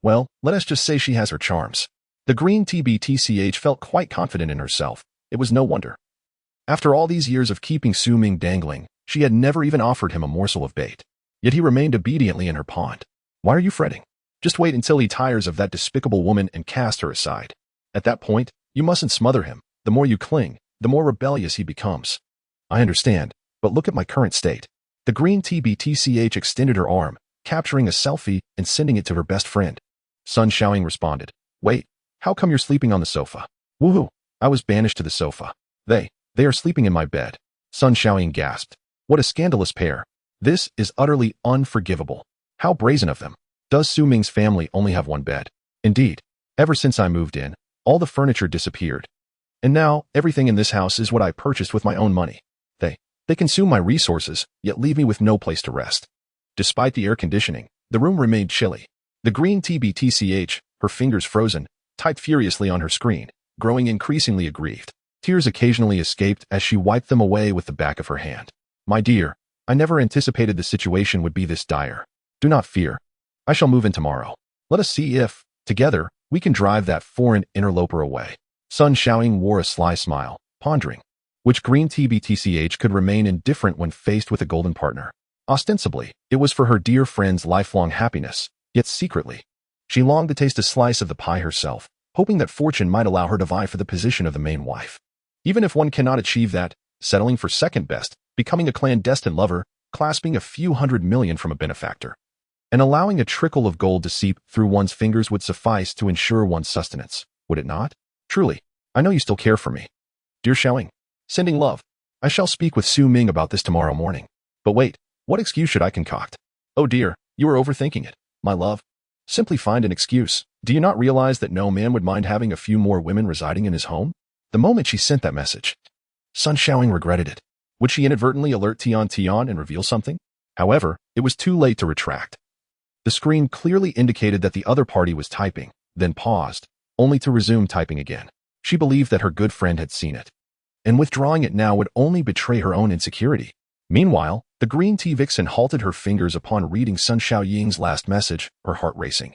Well, let us just say she has her charms. The green TBTCH felt quite confident in herself. It was no wonder. After all these years of keeping Su Ming dangling, she had never even offered him a morsel of bait. Yet he remained obediently in her pond. Why are you fretting? Just wait until he tires of that despicable woman and cast her aside. At that point, you mustn't smother him. The more you cling, the more rebellious he becomes. I understand, but look at my current state. The green TBTCH extended her arm, capturing a selfie and sending it to her best friend. Sun Xiaoying responded, Wait, how come you're sleeping on the sofa? Woohoo, I was banished to the sofa. They are sleeping in my bed. Sun Xiaoying gasped. What a scandalous pair. This is utterly unforgivable. How brazen of them. Does Su Ming's family only have one bed? Indeed, ever since I moved in, all the furniture disappeared. And now, everything in this house is what I purchased with my own money. They consume my resources, yet leave me with no place to rest. Despite the air conditioning, the room remained chilly. The green TBTCH, her fingers frozen, typed furiously on her screen, growing increasingly aggrieved. Tears occasionally escaped as she wiped them away with the back of her hand. My dear, I never anticipated the situation would be this dire. Do not fear. I shall move in tomorrow. Let us see if, together, we can drive that foreign interloper away. Sun Xiaoying wore a sly smile, pondering which green TBTCH could remain indifferent when faced with a golden partner. Ostensibly, it was for her dear friend's lifelong happiness, yet secretly, she longed to taste a slice of the pie herself, hoping that fortune might allow her to vie for the position of the main wife. Even if one cannot achieve that, settling for second best, becoming a clandestine lover, clasping a few $100 million from a benefactor, and allowing a trickle of gold to seep through one's fingers would suffice to ensure one's sustenance, would it not? Truly, I know you still care for me. Dear Xiaoying, sending love. I shall speak with Su Ming about this tomorrow morning. But wait, what excuse should I concoct? Oh dear, you are overthinking it, my love. Simply find an excuse. Do you not realize that no man would mind having a few more women residing in his home? The moment she sent that message, Sun Xiaoying regretted it. Would she inadvertently alert Tian and reveal something? However, it was too late to retract. The screen clearly indicated that the other party was typing, then paused, only to resume typing again. She believed that her good friend had seen it, and withdrawing it now would only betray her own insecurity. Meanwhile, the green T-Vixen halted her fingers upon reading Sun Xiaoying's last message, her heart racing,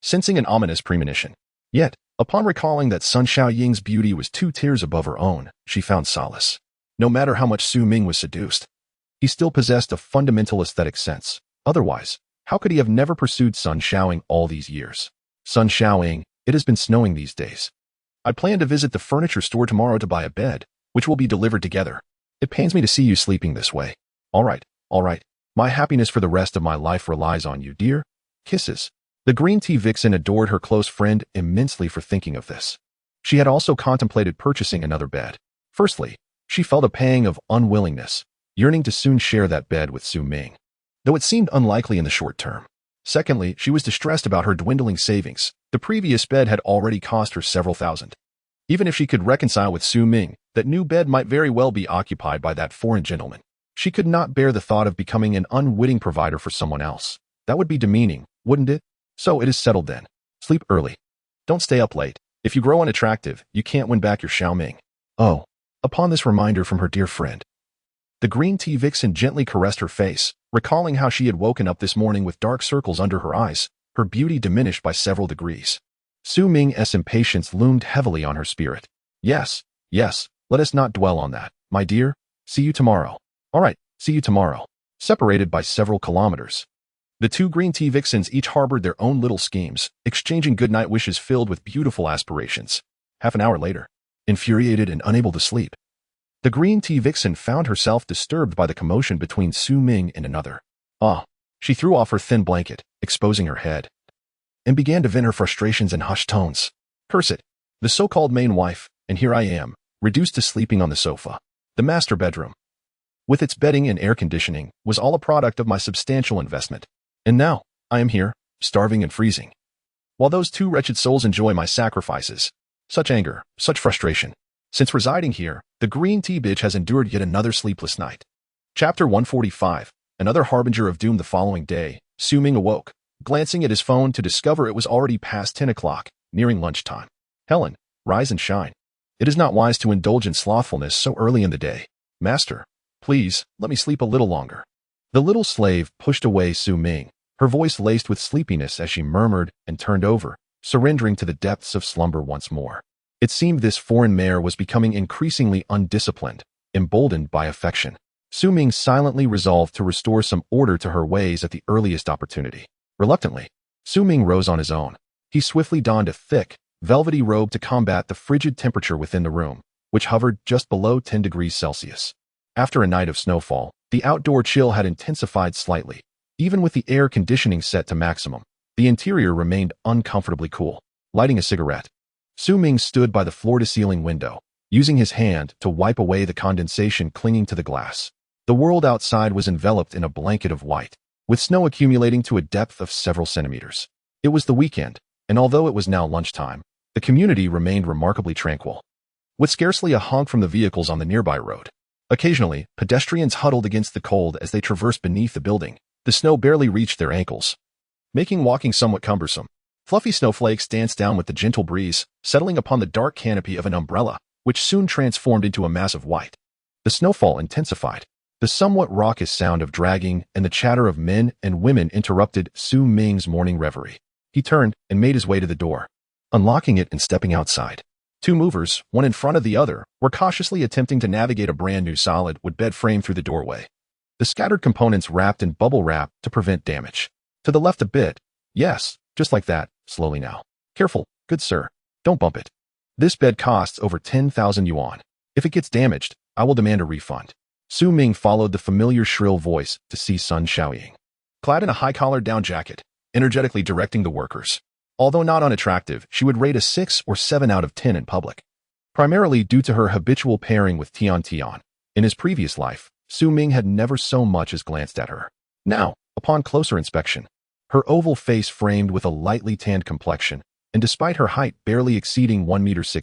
sensing an ominous premonition. Yet, upon recalling that Sun Xiaoying's beauty was 2 tiers above her own, she found solace. No matter how much Su Ming was seduced, he still possessed a fundamental aesthetic sense. Otherwise, how could he have never pursued Sun Xiaoying all these years? Sun Xiaoying, it has been snowing these days. I plan to visit the furniture store tomorrow to buy a bed, which will be delivered together. It pains me to see you sleeping this way. All right. My happiness for the rest of my life relies on you, dear. Kisses. The green tea vixen adored her close friend immensely for thinking of this. She had also contemplated purchasing another bed. Firstly, she felt a pang of unwillingness, yearning to soon share that bed with Su Ming, though it seemed unlikely in the short term. Secondly, she was distressed about her dwindling savings. The previous bed had already cost her several thousand. Even if she could reconcile with Su Ming, that new bed might very well be occupied by that foreign gentleman. She could not bear the thought of becoming an unwitting provider for someone else. That would be demeaning, wouldn't it? So it is settled then. Sleep early. Don't stay up late. If you grow unattractive, you can't win back your Xiao Ming. Oh, upon this reminder from her dear friend, The green tea vixen gently caressed her face, recalling how she had woken up this morning with dark circles under her eyes, her beauty diminished by several degrees. Su Ming's impatience loomed heavily on her spirit. Yes, let us not dwell on that, my dear. See you tomorrow. All right, see you tomorrow. Separated by several kilometers, the two green tea vixens each harbored their own little schemes, exchanging goodnight wishes filled with beautiful aspirations. Half an hour later, infuriated and unable to sleep, the green tea vixen found herself disturbed by the commotion between Su Ming and another. She threw off her thin blanket, exposing her head, and began to vent her frustrations in hushed tones. Curse it, the so-called main wife, and here I am, reduced to sleeping on the sofa. The master bedroom, with its bedding and air conditioning, was all a product of my substantial investment. And now, I am here, starving and freezing, while those two wretched souls enjoy my sacrifices. Such anger, such frustration. Since residing here, the green tea bitch has endured yet another sleepless night. Chapter 145, another harbinger of doom. The following day, Su Ming awoke, glancing at his phone to discover it was already past 10 o'clock, nearing lunchtime. Helen, rise and shine. It is not wise to indulge in slothfulness so early in the day. Master, please, let me sleep a little longer. The little slave pushed away Su Ming, her voice laced with sleepiness as she murmured and turned over, surrendering to the depths of slumber once more. It seemed this foreign mare was becoming increasingly undisciplined, emboldened by affection. Su Ming silently resolved to restore some order to her ways at the earliest opportunity. Reluctantly, Su Ming rose on his own. He swiftly donned a thick, velvety robe to combat the frigid temperature within the room, which hovered just below 10 degrees Celsius. After a night of snowfall, the outdoor chill had intensified slightly. Even with the air conditioning set to maximum, the interior remained uncomfortably cool. Lighting a cigarette, Su Ming stood by the floor-to-ceiling window, using his hand to wipe away the condensation clinging to the glass. The world outside was enveloped in a blanket of white, with snow accumulating to a depth of several centimeters. It was the weekend, and although it was now lunchtime, the community remained remarkably tranquil, with scarcely a honk from the vehicles on the nearby road. Occasionally, pedestrians huddled against the cold as they traversed beneath the building. The snow barely reached their ankles, making walking somewhat cumbersome. Fluffy snowflakes danced down with the gentle breeze, settling upon the dark canopy of an umbrella, which soon transformed into a mass of white. The snowfall intensified. The somewhat raucous sound of dragging and the chatter of men and women interrupted Su Ming's morning reverie. He turned and made his way to the door, unlocking it and stepping outside. Two movers, one in front of the other, were cautiously attempting to navigate a brand-new solid wood bed frame through the doorway. The scattered components wrapped in bubble wrap to prevent damage. To the left a bit. Yes, just like that, slowly now. Careful, good sir. Don't bump it. This bed costs over 10,000 yuan. If it gets damaged, I will demand a refund. Su Ming followed the familiar shrill voice to see Sun Xiaoying, clad in a high-collared down jacket, energetically directing the workers. Although not unattractive, she would rate a 6 or 7 out of 10 in public, primarily due to her habitual pairing with Tian Tian. In his previous life, Su Ming had never so much as glanced at her. Now, upon closer inspection, her oval face framed with a lightly tanned complexion, and despite her height barely exceeding 1.60 meters,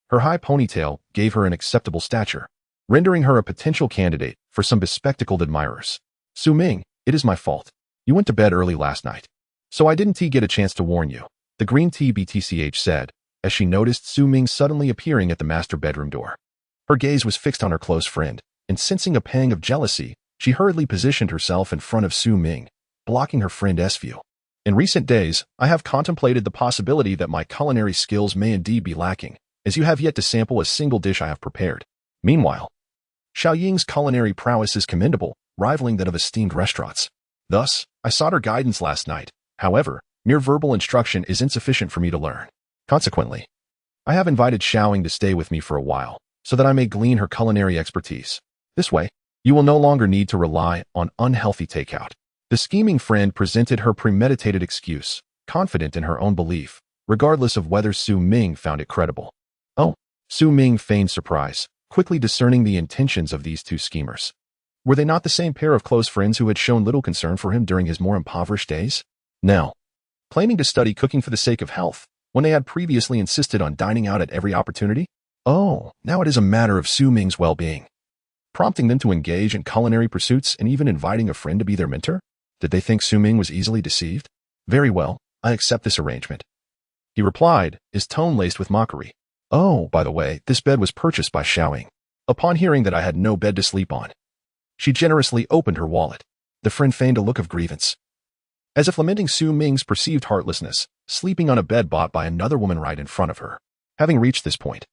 her high ponytail gave her an acceptable stature, rendering her a potential candidate for some bespectacled admirers. Su Ming, it is my fault. You went to bed early last night, so I didn't get a chance to warn you, the green tea BTCH said, as she noticed Su Ming suddenly appearing at the master bedroom door. Her gaze was fixed on her close friend, and sensing a pang of jealousy, she hurriedly positioned herself in front of Su Ming, blocking her friend's view. In recent days, I have contemplated the possibility that my culinary skills may indeed be lacking, as you have yet to sample a single dish I have prepared. Meanwhile, Xiaoying's culinary prowess is commendable, rivaling that of esteemed restaurants. Thus, I sought her guidance last night. However, mere verbal instruction is insufficient for me to learn. Consequently, I have invited Xiaoying to stay with me for a while, so that I may glean her culinary expertise. This way, you will no longer need to rely on unhealthy takeout. The scheming friend presented her premeditated excuse, confident in her own belief, regardless of whether Su Ming found it credible. Oh, Su Ming feigned surprise, quickly discerning the intentions of these two schemers. Were they not the same pair of close friends who had shown little concern for him during his more impoverished days? Now, claiming to study cooking for the sake of health, when they had previously insisted on dining out at every opportunity? Oh, now it is a matter of Su Ming's well-being, prompting them to engage in culinary pursuits and even inviting a friend to be their mentor? Did they think Su Ming was easily deceived? Very well, I accept this arrangement, he replied, his tone laced with mockery. Oh, by the way, this bed was purchased by Xiaoying, upon hearing that I had no bed to sleep on. She generously opened her wallet. The friend feigned a look of grievance, as if lamenting Su Ming's perceived heartlessness, sleeping on a bed bought by another woman right in front of her. Having reached this point,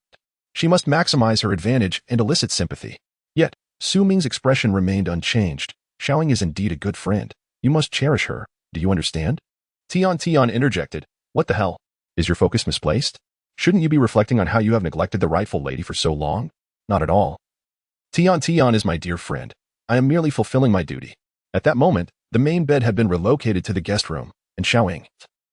she must maximize her advantage and elicit sympathy. Yet, Su Ming's expression remained unchanged. Xiaoying is indeed a good friend. You must cherish her. Do you understand? Tian interjected. What the hell? Is your focus misplaced? Shouldn't you be reflecting on how you have neglected the rightful lady for so long? Not at all. Tian is my dear friend. I am merely fulfilling my duty. At that moment, the main bed had been relocated to the guest room, and Xiaoying,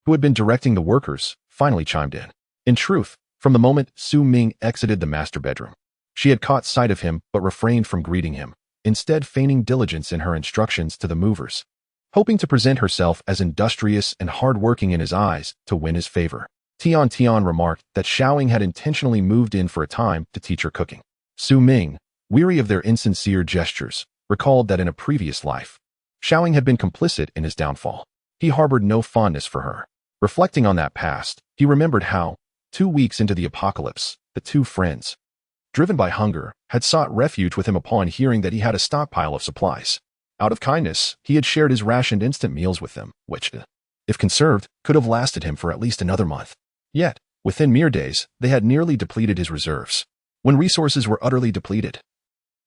who had been directing the workers, finally chimed in. In truth, from the moment Su Ming exited the master bedroom, she had caught sight of him but refrained from greeting him, instead feigning diligence in her instructions to the movers, hoping to present herself as industrious and hard-working in his eyes to win his favor. Tian remarked that Xiaoying had intentionally moved in for a time to teach her cooking. Su Ming, weary of their insincere gestures, recalled that in a previous life, Xiaoying had been complicit in his downfall. He harbored no fondness for her. Reflecting on that past, he remembered how, 2 weeks into the apocalypse, the two friends, driven by hunger, had sought refuge with him upon hearing that he had a stockpile of supplies. Out of kindness, he had shared his rationed instant meals with them, which, if conserved, could have lasted him for at least another month. Yet, within mere days, they had nearly depleted his reserves. When resources were utterly depleted,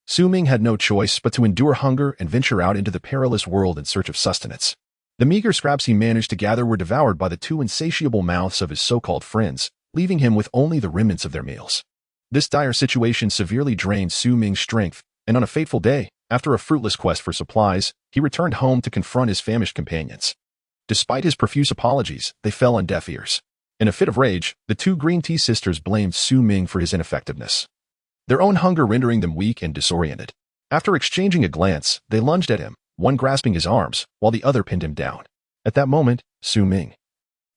Su Ming had no choice but to endure hunger and venture out into the perilous world in search of sustenance. The meager scraps he managed to gather were devoured by the two insatiable mouths of his so-called friends, leaving him with only the remnants of their meals. This dire situation severely drained Su Ming's strength, and on a fateful day, after a fruitless quest for supplies, he returned home to confront his famished companions. Despite his profuse apologies, they fell on deaf ears. In a fit of rage, the two green tea sisters blamed Su Ming for his ineffectiveness, their own hunger rendering them weak and disoriented. After exchanging a glance, they lunged at him, one grasping his arms, while the other pinned him down. At that moment, Su Ming,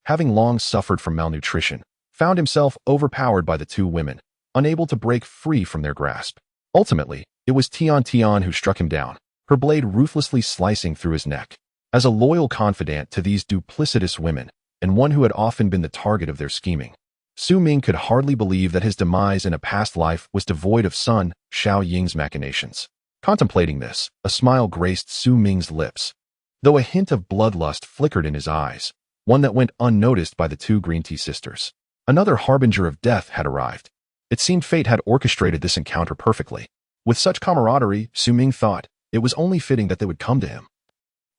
having long suffered from malnutrition, found himself overpowered by the two women, unable to break free from their grasp. Ultimately, it was Tian who struck him down, her blade ruthlessly slicing through his neck. As a loyal confidant to these duplicitous women, and one who had often been the target of their scheming, Su Ming could hardly believe that his demise in a past life was devoid of son Xiaoying's machinations. Contemplating this, a smile graced Su Ming's lips, though a hint of bloodlust flickered in his eyes, one that went unnoticed by the two green tea sisters. Another harbinger of death had arrived. It seemed fate had orchestrated this encounter perfectly. With such camaraderie, Su Ming thought it was only fitting that they would come to him,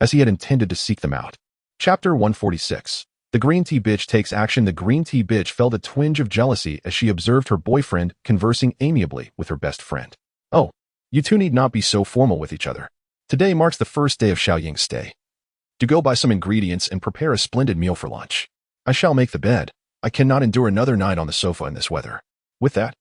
as he had intended to seek them out. Chapter 146. The green tea bitch takes action. The green tea bitch felt a twinge of jealousy as she observed her boyfriend conversing amiably with her best friend. Oh, you two need not be so formal with each other. Today marks the first day of Xiaoying's stay. Do go buy some ingredients and prepare a splendid meal for lunch. I shall make the bed. I cannot endure another night on the sofa in this weather. With that,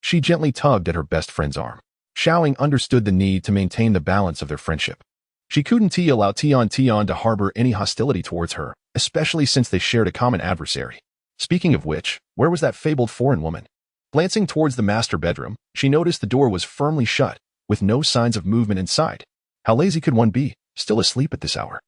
she gently tugged at her best friend's arm. Xiaoying understood the need to maintain the balance of their friendship. She couldn't allow Tian to harbor any hostility towards her, especially since they shared a common adversary. Speaking of which, where was that fabled foreign woman? Glancing towards the master bedroom, she noticed the door was firmly shut, with no signs of movement inside. How lazy could one be, still asleep at this hour?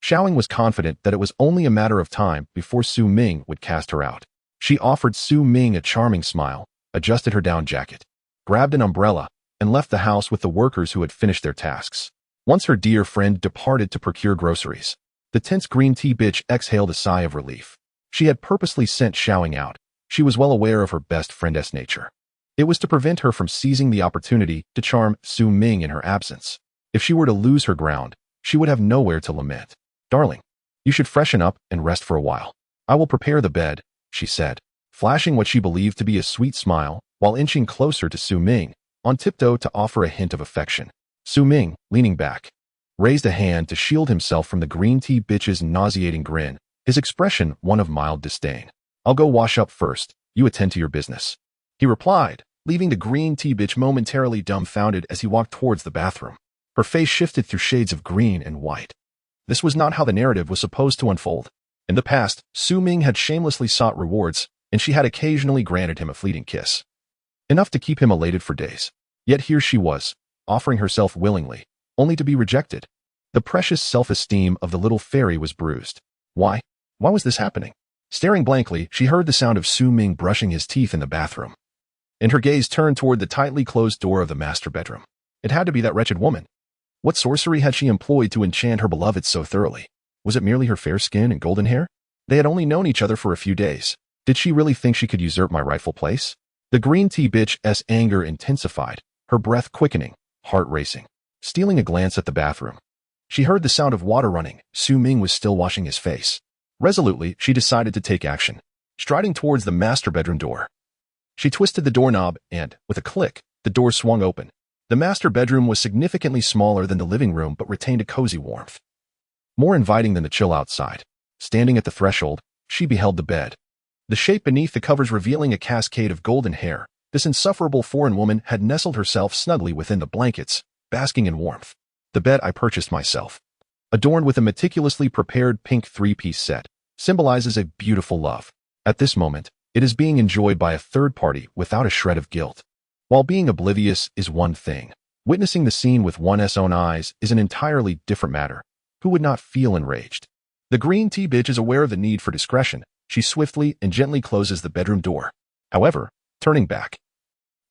Xiaoying was confident that it was only a matter of time before Su Ming would cast her out. She offered Su Ming a charming smile, adjusted her down jacket, grabbed an umbrella, and left the house with the workers who had finished their tasks. Once her dear friend departed to procure groceries, the tense green tea bitch exhaled a sigh of relief. She had purposely sent Xiaoying out. She was well aware of her best friend's nature. It was to prevent her from seizing the opportunity to charm Su Ming in her absence. If she were to lose her ground, she would have nowhere to lament. Darling, you should freshen up and rest for a while. I will prepare the bed, she said, flashing what she believed to be a sweet smile while inching closer to Su Ming, on tiptoe to offer a hint of affection. Su Ming, leaning back, raised a hand to shield himself from the green tea bitch's nauseating grin, his expression one of mild disdain. I'll go wash up first, you attend to your business, he replied, leaving the green tea bitch momentarily dumbfounded as he walked towards the bathroom. Her face shifted through shades of green and white. This was not how the narrative was supposed to unfold. In the past, Su Ming had shamelessly sought rewards, and she had occasionally granted him a fleeting kiss, enough to keep him elated for days. Yet here she was, offering herself willingly, only to be rejected. The precious self-esteem of the little fairy was bruised. Why? Why was this happening? Staring blankly, she heard the sound of Su Ming brushing his teeth in the bathroom, and her gaze turned toward the tightly closed door of the master bedroom. It had to be that wretched woman. What sorcery had she employed to enchant her beloved so thoroughly? Was it merely her fair skin and golden hair? They had only known each other for a few days. Did she really think she could usurp my rightful place? The green tea bitch's anger intensified, her breath quickening, heart racing. Stealing a glance at the bathroom, she heard the sound of water running. Ming was still washing his face. Resolutely, she decided to take action. Striding towards the master bedroom door, she twisted the doorknob and, with a click, the door swung open. The master bedroom was significantly smaller than the living room but retained a cozy warmth, more inviting than the chill outside. Standing at the threshold, she beheld the bed, the shape beneath the covers revealing a cascade of golden hair. This insufferable foreign woman had nestled herself snugly within the blankets, basking in warmth. The bed I purchased myself, adorned with a meticulously prepared pink three-piece set, symbolizes a beautiful love. At this moment, it is being enjoyed by a third party without a shred of guilt. While being oblivious is one thing, witnessing the scene with one's own eyes is an entirely different matter. Who would not feel enraged? The green tea bitch is aware of the need for discretion. She swiftly and gently closes the bedroom door. However, turning back,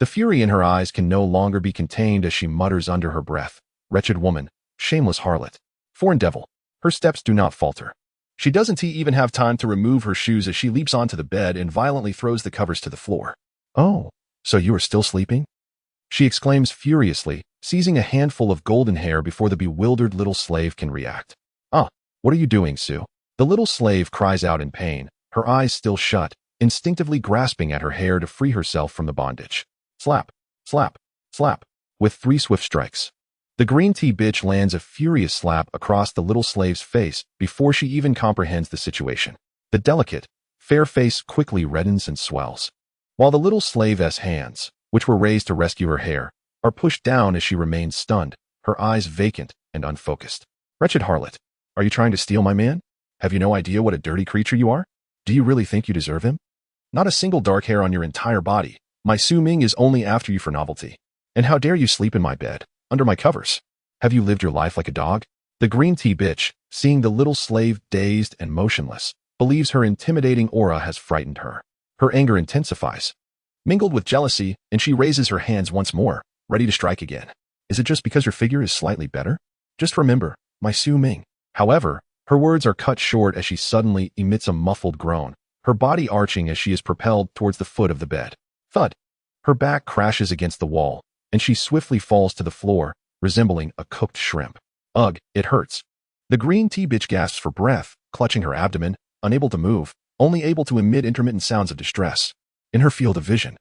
the fury in her eyes can no longer be contained as she mutters under her breath, "Wretched woman, shameless harlot, foreign devil." Her steps do not falter. She doesn't even have time to remove her shoes as she leaps onto the bed and violently throws the covers to the floor. "Oh, so you are still sleeping?" she exclaims furiously, seizing a handful of golden hair before the bewildered little slave can react. "Ah, what are you doing, Sue?" The little slave cries out in pain, her eyes still shut, instinctively grasping at her hair to free herself from the bondage. Slap, slap, slap. With 3 swift strikes, the green tea bitch lands a furious slap across the little slave's face before she even comprehends the situation. The delicate, fair face quickly reddens and swells, while the little slave's hands, which were raised to rescue her hair, are pushed down as she remains stunned, her eyes vacant and unfocused. "Wretched harlot, are you trying to steal my man? Have you no idea what a dirty creature you are? Do you really think you deserve him? Not a single dark hair on your entire body. My Ming is only after you for novelty. And how dare you sleep in my bed, under my covers? Have you lived your life like a dog?" The green tea bitch, seeing the little slave dazed and motionless, believes her intimidating aura has frightened her. Her anger intensifies, mingled with jealousy, and she raises her hands once more, ready to strike again. "Is it just because your figure is slightly better? Just remember, my Ming." However, her words are cut short as she suddenly emits a muffled groan, her body arching as she is propelled towards the foot of the bed. Thud! Her back crashes against the wall, and she swiftly falls to the floor, resembling a cooked shrimp. Ugh, it hurts. The green tea bitch gasps for breath, clutching her abdomen, unable to move, only able to emit intermittent sounds of distress. In her field of vision,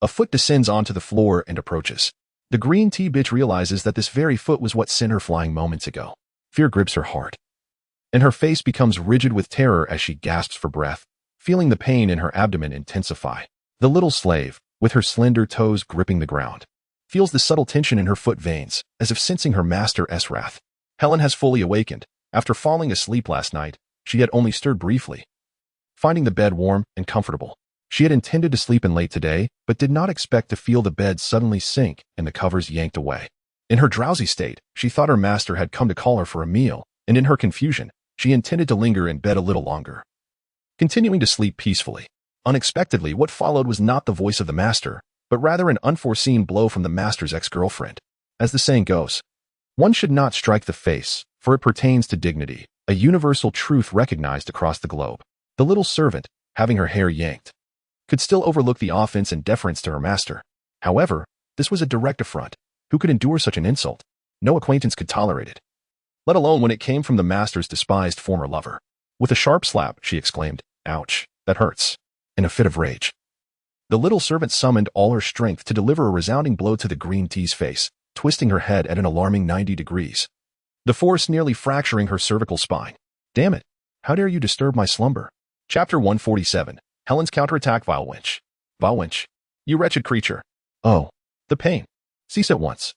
a foot descends onto the floor and approaches. The green tea bitch realizes that this very foot was what sent her flying moments ago. Fear grips her heart, and her face becomes rigid with terror as she gasps for breath, feeling the pain in her abdomen intensify. The little slave, with her slender toes gripping the ground, feels the subtle tension in her foot veins, as if sensing her master's wrath. Helen has fully awakened. After falling asleep last night, she had only stirred briefly. Finding the bed warm and comfortable, she had intended to sleep in late today, but did not expect to feel the bed suddenly sink and the covers yanked away. In her drowsy state, she thought her master had come to call her for a meal, and in her confusion, she intended to linger in bed a little longer, continuing to sleep peacefully. Unexpectedly, what followed was not the voice of the master, but rather an unforeseen blow from the master's ex-girlfriend. As the saying goes, one should not strike the face, for it pertains to dignity, a universal truth recognized across the globe. The little servant, having her hair yanked, could still overlook the offense and deference to her master. However, this was a direct affront. Who could endure such an insult? No acquaintance could tolerate it, let alone when it came from the master's despised former lover. With a sharp slap, she exclaimed, "Ouch, that hurts." In a fit of rage, the little servant summoned all her strength to deliver a resounding blow to the green tea's face, twisting her head at an alarming 90 degrees, the force nearly fracturing her cervical spine. "Damn it, how dare you disturb my slumber?" Chapter 147, Helen's counterattack. Vile wench, you wretched creature. Oh, the pain. Cease at once.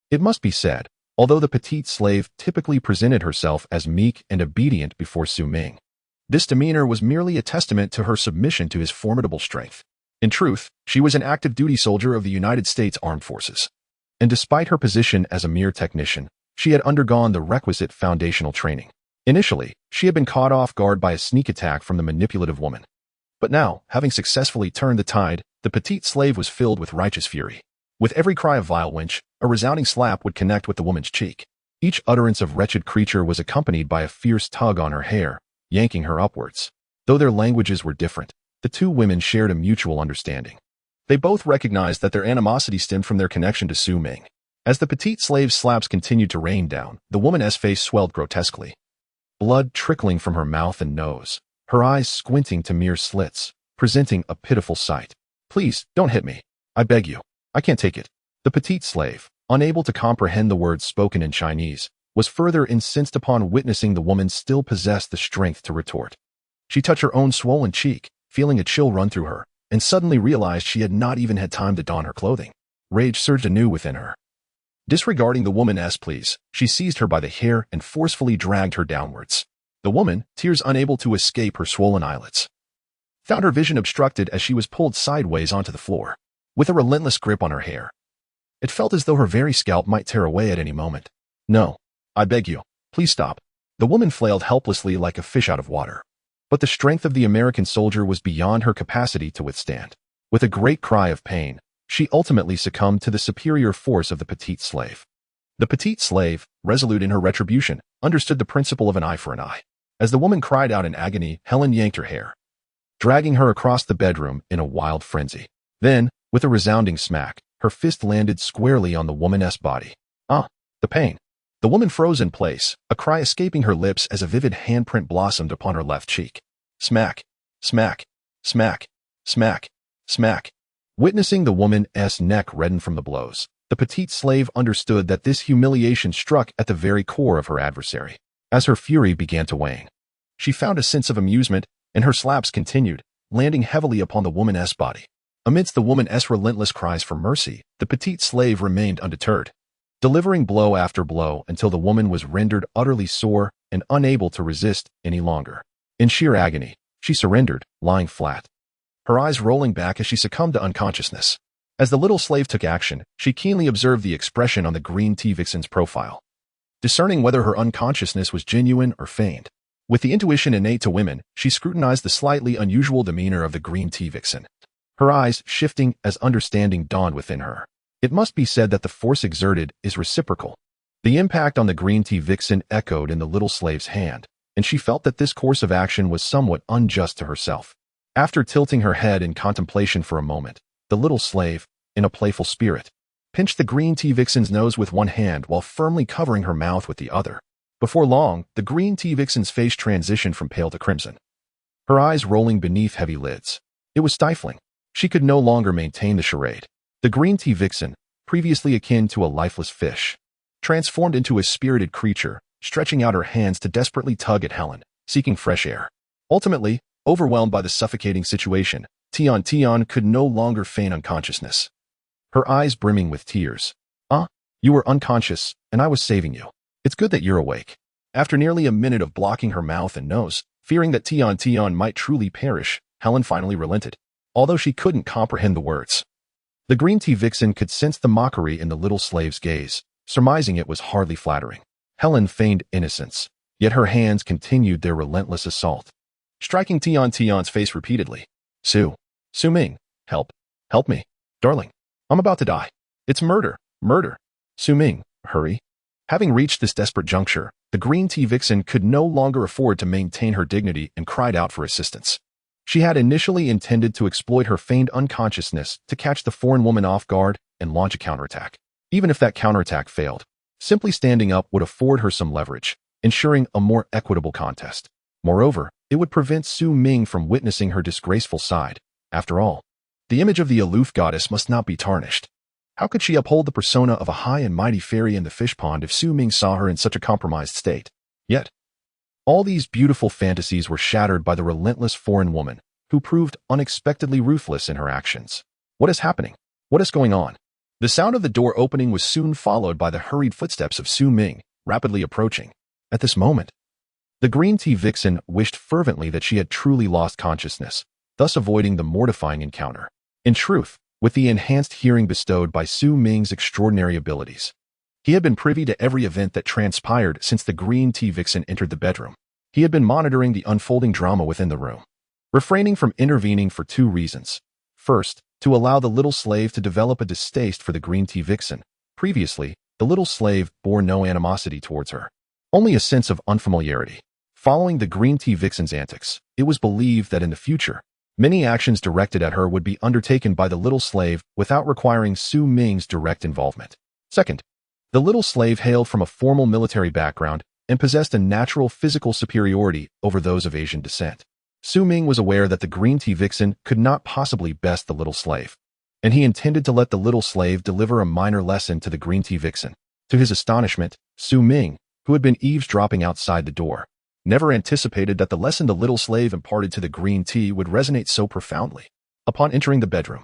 It must be said, although the petite slave typically presented herself as meek and obedient before Ming, this demeanor was merely a testament to her submission to his formidable strength. In truth, she was an active duty soldier of the United States Armed Forces, and despite her position as a mere technician, she had undergone the requisite foundational training. Initially, she had been caught off guard by a sneak attack from the manipulative woman. But now, having successfully turned the tide, the petite slave was filled with righteous fury. With every cry of vile winch, a resounding slap would connect with the woman's cheek. Each utterance of wretched creature was accompanied by a fierce tug on her hair, yanking her upwards. Though their languages were different, the two women shared a mutual understanding. They both recognized that their animosity stemmed from their connection to Su Ming. As the petite slave's slaps continued to rain down, the woman's face swelled grotesquely. Blood trickling from her mouth and nose, her eyes squinting to mere slits, presenting a pitiful sight. "Please, don't hit me. I beg you. I can't take it." The petite slave, unable to comprehend the words spoken in Chinese, was further incensed upon witnessing the woman still possess the strength to retort. She touched her own swollen cheek, feeling a chill run through her, and suddenly realized she had not even had time to don her clothing. Rage surged anew within her. Disregarding the woman's pleas, she seized her by the hair and forcefully dragged her downwards. The woman, tears unable to escape her swollen eyelids, found her vision obstructed as she was pulled sideways onto the floor. With a relentless grip on her hair, it felt as though her very scalp might tear away at any moment. "No, I beg you, please stop." The woman flailed helplessly like a fish out of water. But the strength of the American soldier was beyond her capacity to withstand. With a great cry of pain, she ultimately succumbed to the superior force of the petite slave. The petite slave, resolute in her retribution, understood the principle of an eye for an eye. As the woman cried out in agony, Helen yanked her hair, dragging her across the bedroom in a wild frenzy. Then, with a resounding smack, her fist landed squarely on the woman's body. Ah, the pain. The woman froze in place, a cry escaping her lips as a vivid handprint blossomed upon her left cheek. Smack, smack, smack, smack, smack. Witnessing the woman's neck redden from the blows, the petite slave understood that this humiliation struck at the very core of her adversary. As her fury began to wane, she found a sense of amusement, and her slaps continued, landing heavily upon the woman's body. Amidst the woman's relentless cries for mercy, the petite slave remained undeterred, delivering blow after blow until the woman was rendered utterly sore and unable to resist any longer. In sheer agony, she surrendered, lying flat, her eyes rolling back as she succumbed to unconsciousness. As the little slave took action, she keenly observed the expression on the green tea vixen's profile, discerning whether her unconsciousness was genuine or feigned. With the intuition innate to women, she scrutinized the slightly unusual demeanor of the green tea vixen, her eyes shifting as understanding dawned within her. It must be said that the force exerted is reciprocal. The impact on the green tea vixen echoed in the little slave's hand, and she felt that this course of action was somewhat unjust to herself. After tilting her head in contemplation for a moment, the little slave, in a playful spirit, pinched the green tea vixen's nose with one hand while firmly covering her mouth with the other. Before long, the green tea vixen's face transitioned from pale to crimson, her eyes rolling beneath heavy lids. It was stifling. She could no longer maintain the charade. The green tea vixen, previously akin to a lifeless fish, transformed into a spirited creature, stretching out her hands to desperately tug at Helen, seeking fresh air. Ultimately, overwhelmed by the suffocating situation, Tian could no longer feign unconsciousness, her eyes brimming with tears. "Ah, you were unconscious, and I was saving you. It's good that you're awake." After nearly a minute of blocking her mouth and nose, fearing that Tian might truly perish, Helen finally relented, although she couldn't comprehend the words. The green tea vixen could sense the mockery in the little slave's gaze, surmising it was hardly flattering. Helen feigned innocence, yet her hands continued their relentless assault, striking Tian's face repeatedly. Su Ming, help me, darling. I'm about to die. It's murder. Su Ming, hurry." Having reached this desperate juncture, the green tea vixen could no longer afford to maintain her dignity and cried out for assistance. She had initially intended to exploit her feigned unconsciousness to catch the foreign woman off guard and launch a counterattack. Even if that counterattack failed, simply standing up would afford her some leverage, ensuring a more equitable contest. Moreover, it would prevent Su Ming from witnessing her disgraceful side. After all, the image of the aloof goddess must not be tarnished. How could she uphold the persona of a high and mighty fairy in the fish pond if Su Ming saw her in such a compromised state? Yet, all these beautiful fantasies were shattered by the relentless foreign woman, who proved unexpectedly ruthless in her actions. What is happening? What is going on? The sound of the door opening was soon followed by the hurried footsteps of Su Ming, rapidly approaching. At this moment, the green tea vixen wished fervently that she had truly lost consciousness, thus avoiding the mortifying encounter. In truth, with the enhanced hearing bestowed by Su Ming's extraordinary abilities, he had been privy to every event that transpired since the green tea vixen entered the bedroom. He had been monitoring the unfolding drama within the room, refraining from intervening for two reasons. First, to allow the little slave to develop a distaste for the green tea vixen. Previously, the little slave bore no animosity towards her, only a sense of unfamiliarity. Following the green tea vixen's antics, it was believed that in the future, many actions directed at her would be undertaken by the little slave without requiring Su Ming's direct involvement. Second, the little slave hailed from a formal military background and possessed a natural physical superiority over those of Asian descent. Su Ming was aware that the green tea vixen could not possibly best the little slave, and he intended to let the little slave deliver a minor lesson to the green tea vixen. To his astonishment, Su Ming, who had been eavesdropping outside the door, never anticipated that the lesson the little slave imparted to the green tea would resonate so profoundly. Upon entering the bedroom,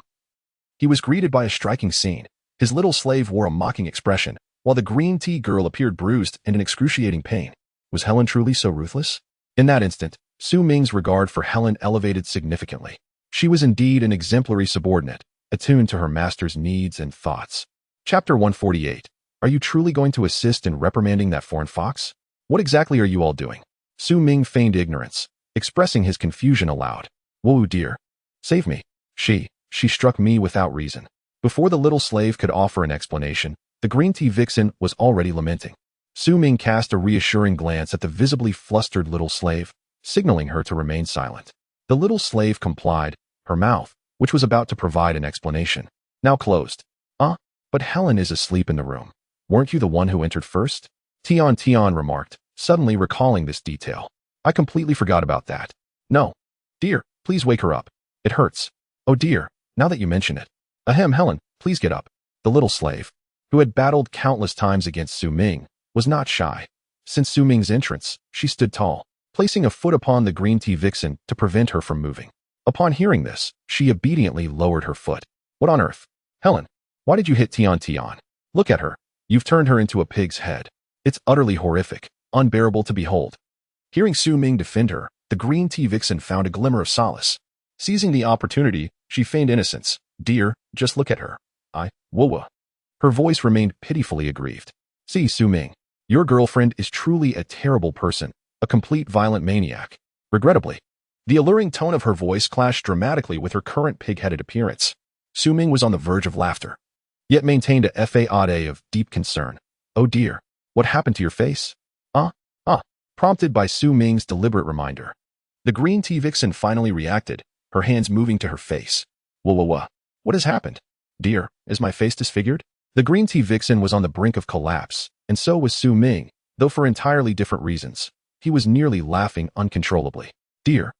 he was greeted by a striking scene. His little slave wore a mocking expression, while the green tea girl appeared bruised and in excruciating pain. Was Helen truly so ruthless? In that instant, Su Ming's regard for Helen elevated significantly. She was indeed an exemplary subordinate, attuned to her master's needs and thoughts. Chapter 148. Are you truly going to assist in reprimanding that foreign fox? What exactly are you all doing? Su Ming feigned ignorance, expressing his confusion aloud. Whoa, dear. Save me. She struck me without reason. Before the little slave could offer an explanation, the green tea vixen was already lamenting. Su Ming cast a reassuring glance at the visibly flustered little slave, signaling her to remain silent. The little slave complied, her mouth, which was about to provide an explanation, now closed. But Helen is asleep in the room. Weren't you the one who entered first? Tian remarked, suddenly recalling this detail. I completely forgot about that. No. Dear, please wake her up. It hurts. Oh dear, now that you mention it. Ahem, Helen, please get up. The little slave, who had battled countless times against Su Ming, was not shy. Since Su Ming's entrance, she stood tall, placing a foot upon the green tea vixen to prevent her from moving. Upon hearing this, she obediently lowered her foot. What on earth? Helen, why did you hit Tian? Look at her. You've turned her into a pig's head. It's utterly horrific, unbearable to behold. Hearing Su Ming defend her, the green tea vixen found a glimmer of solace. Seizing the opportunity, she feigned innocence. Dear, just look at her. Whoa. Her voice remained pitifully aggrieved. See, Su Ming, your girlfriend is truly a terrible person, a complete violent maniac. Regrettably, the alluring tone of her voice clashed dramatically with her current pig-headed appearance. Su Ming was on the verge of laughter, yet maintained a facade of deep concern. Oh dear, what happened to your face? Prompted by Su Ming's deliberate reminder. The green tea vixen finally reacted, her hands moving to her face. Whoa. What has happened? Dear, is my face disfigured? The green tea vixen was on the brink of collapse, and so was Su Ming, though for entirely different reasons. He was nearly laughing uncontrollably. Dear,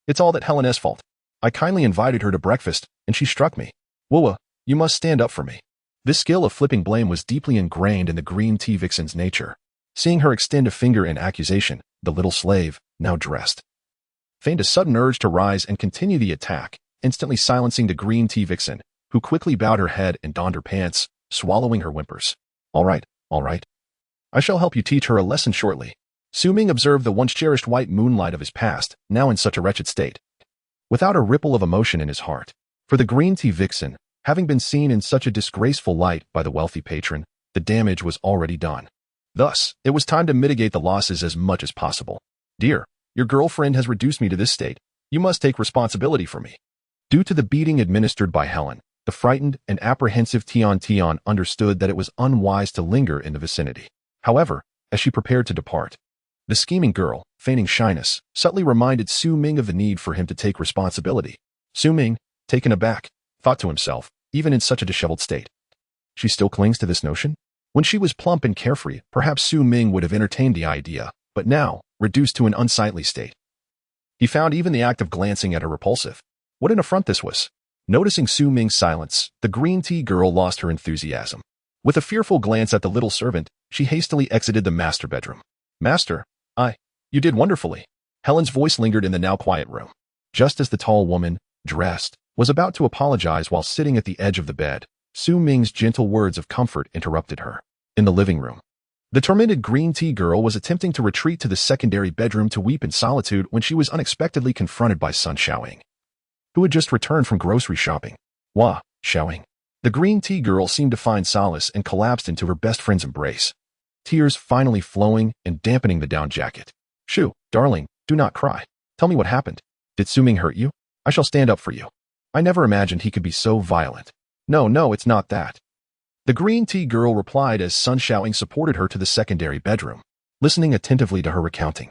it's all that Helen's fault. I kindly invited her to breakfast, and she struck me. Whoa, you must stand up for me. This skill of flipping blame was deeply ingrained in the green tea vixen's nature. Seeing her extend a finger in accusation, the little slave, now dressed, feigned a sudden urge to rise and continue the attack, instantly silencing the green tea vixen, who quickly bowed her head and donned her pants, swallowing her whimpers. All right. I shall help you teach her a lesson shortly. Su Ming observed the once cherished white moonlight of his past, now in such a wretched state, without a ripple of emotion in his heart. For the green tea vixen, having been seen in such a disgraceful light by the wealthy patron, the damage was already done. Thus, it was time to mitigate the losses as much as possible. Dear, your girlfriend has reduced me to this state. You must take responsibility for me. Due to the beating administered by Helen, the frightened and apprehensive Tian understood that it was unwise to linger in the vicinity. However, as she prepared to depart, the scheming girl, feigning shyness, subtly reminded Su Ming of the need for him to take responsibility. Su Ming, taken aback, thought to himself, even in such a disheveled state, she still clings to this notion? When she was plump and carefree, perhaps Su Ming would have entertained the idea, but now, reduced to an unsightly state, he found even the act of glancing at her repulsive. What an affront this was! Noticing Su Ming's silence, the green tea girl lost her enthusiasm. With a fearful glance at the little servant, she hastily exited the master bedroom. Master, you did wonderfully. Helen's voice lingered in the now quiet room. Just as the tall woman, dressed, was about to apologize while sitting at the edge of the bed, Su Ming's gentle words of comfort interrupted her. In the living room, the tormented green tea girl was attempting to retreat to the secondary bedroom to weep in solitude when she was unexpectedly confronted by Sun Xiaoying, who had just returned from grocery shopping. Wah, Xiaoying. The green tea girl seemed to find solace and collapsed into her best friend's embrace, tears finally flowing and dampening the down jacket. Shu, darling, do not cry. Tell me what happened. Did Su Ming hurt you? I shall stand up for you. I never imagined he could be so violent. No, it's not that. The green tea girl replied as Sun Xiaoying supported her to the secondary bedroom, listening attentively to her recounting.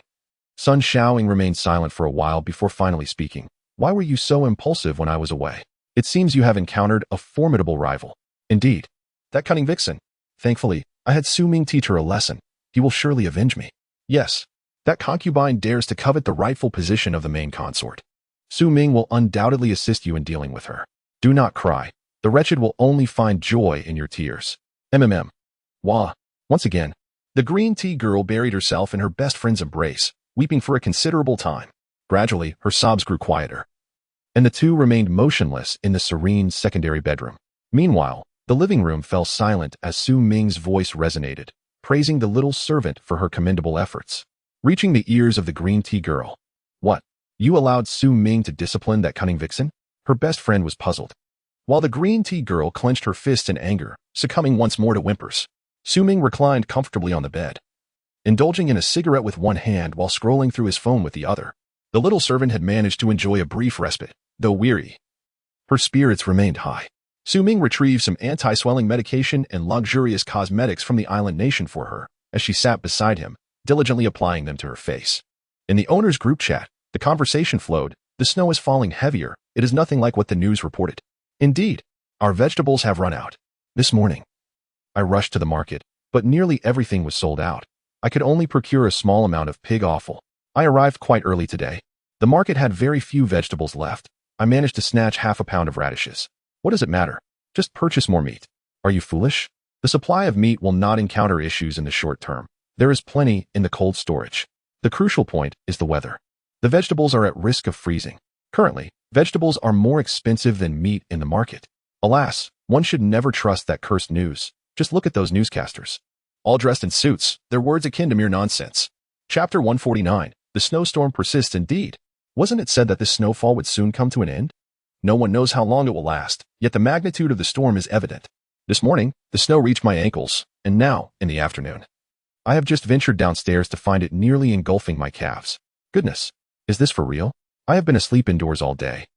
Sun Xiaoying remained silent for a while before finally speaking. Why were you so impulsive when I was away? It seems you have encountered a formidable rival. Indeed. That cunning vixen. Thankfully, I had Su Ming teach her a lesson. He will surely avenge me. Yes. That concubine dares to covet the rightful position of the main consort. Su Ming will undoubtedly assist you in dealing with her. Do not cry. The wretched will only find joy in your tears. Wah. Once again, the green tea girl buried herself in her best friend's embrace, weeping for a considerable time. Gradually, her sobs grew quieter, and the two remained motionless in the serene secondary bedroom. Meanwhile, the living room fell silent as Su Ming's voice resonated, praising the little servant for her commendable efforts. Reaching the ears of the green tea girl. What? You allowed Su Ming to discipline that cunning vixen? Her best friend was puzzled, while the green tea girl clenched her fists in anger, succumbing once more to whimpers. Su Ming reclined comfortably on the bed, indulging in a cigarette with one hand while scrolling through his phone with the other. The little servant had managed to enjoy a brief respite, though weary. Her spirits remained high. Su Ming retrieved some anti-swelling medication and luxurious cosmetics from the island nation for her, as she sat beside him, diligently applying them to her face. In the owner's group chat, the conversation flowed. The snow is falling heavier. It is nothing like what the news reported. Indeed, our vegetables have run out. This morning, I rushed to the market, but nearly everything was sold out. I could only procure a small amount of pig offal. I arrived quite early today. The market had very few vegetables left. I managed to snatch half a pound of radishes. What does it matter? Just purchase more meat. Are you foolish? The supply of meat will not encounter issues in the short term. There is plenty in the cold storage. The crucial point is the weather. The vegetables are at risk of freezing. Currently, vegetables are more expensive than meat in the market. Alas, one should never trust that cursed news. Just look at those newscasters. All dressed in suits, their words akin to mere nonsense. Chapter 149. The snowstorm persists indeed. Wasn't it said that this snowfall would soon come to an end? No one knows how long it will last, yet the magnitude of the storm is evident. This morning, the snow reached my ankles, and now, in the afternoon, I have just ventured downstairs to find it nearly engulfing my calves. Goodness, is this for real? I have been asleep indoors all day,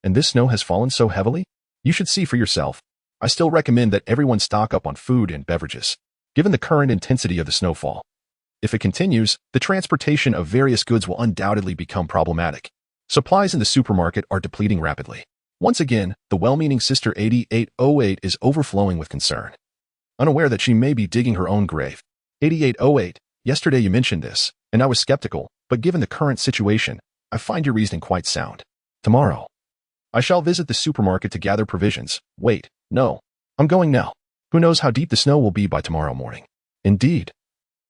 and this snow has fallen so heavily? You should see for yourself. I still recommend that everyone stock up on food and beverages, given the current intensity of the snowfall. If it continues, the transportation of various goods will undoubtedly become problematic. Supplies in the supermarket are depleting rapidly. Once again, the well-meaning Sister 8808 is overflowing with concern, unaware that she may be digging her own grave. 8808, yesterday you mentioned this, and I was skeptical, but given the current situation, I find your reasoning quite sound. Tomorrow, I shall visit the supermarket to gather provisions. Wait, no, I'm going now. Who knows how deep the snow will be by tomorrow morning? Indeed.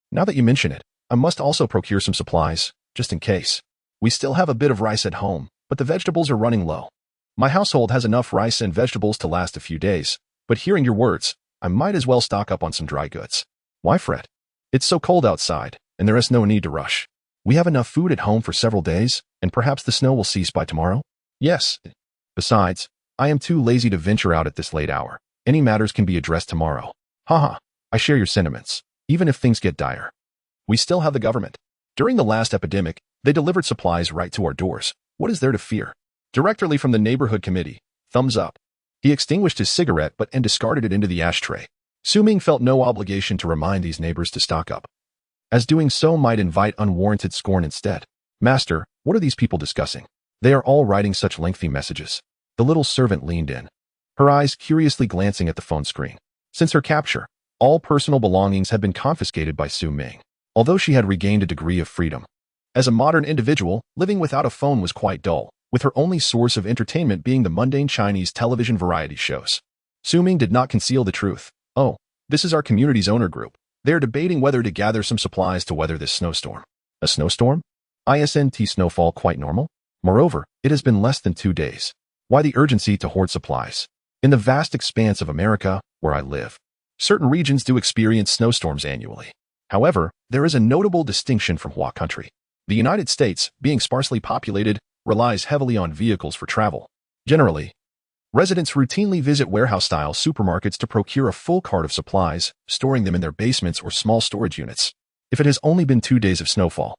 Now that you mention it, I must also procure some supplies, just in case. We still have a bit of rice at home, but the vegetables are running low. My household has enough rice and vegetables to last a few days, but hearing your words, I might as well stock up on some dry goods. Why fret? It's so cold outside, and there is no need to rush. We have enough food at home for several days, and perhaps the snow will cease by tomorrow? Yes. Besides, I am too lazy to venture out at this late hour. Any matters can be addressed tomorrow. Haha, I share your sentiments, even if things get dire. We still have the government. During the last epidemic, they delivered supplies right to our doors. What is there to fear? Directly from the neighborhood committee. Thumbs up. He extinguished his cigarette and discarded it into the ashtray. Su Ming felt no obligation to remind these neighbors to stock up, as doing so might invite unwarranted scorn instead. Master, what are these people discussing? They are all writing such lengthy messages. The little servant leaned in, her eyes curiously glancing at the phone screen. Since her capture, all personal belongings had been confiscated by Su Ming, although she had regained a degree of freedom. As a modern individual, living without a phone was quite dull, with her only source of entertainment being the mundane Chinese television variety shows. Su Ming did not conceal the truth. Oh, this is our community's owner group. They are debating whether to gather some supplies to weather this snowstorm. A snowstorm? Isn't snowfall quite normal? Moreover, it has been less than 2 days. Why the urgency to hoard supplies? In the vast expanse of America, where I live, certain regions do experience snowstorms annually. However, there is a notable distinction from Hua country. The United States, being sparsely populated, relies heavily on vehicles for travel. Generally, residents routinely visit warehouse-style supermarkets to procure a full cart of supplies, storing them in their basements or small storage units. If it has only been 2 days of snowfall,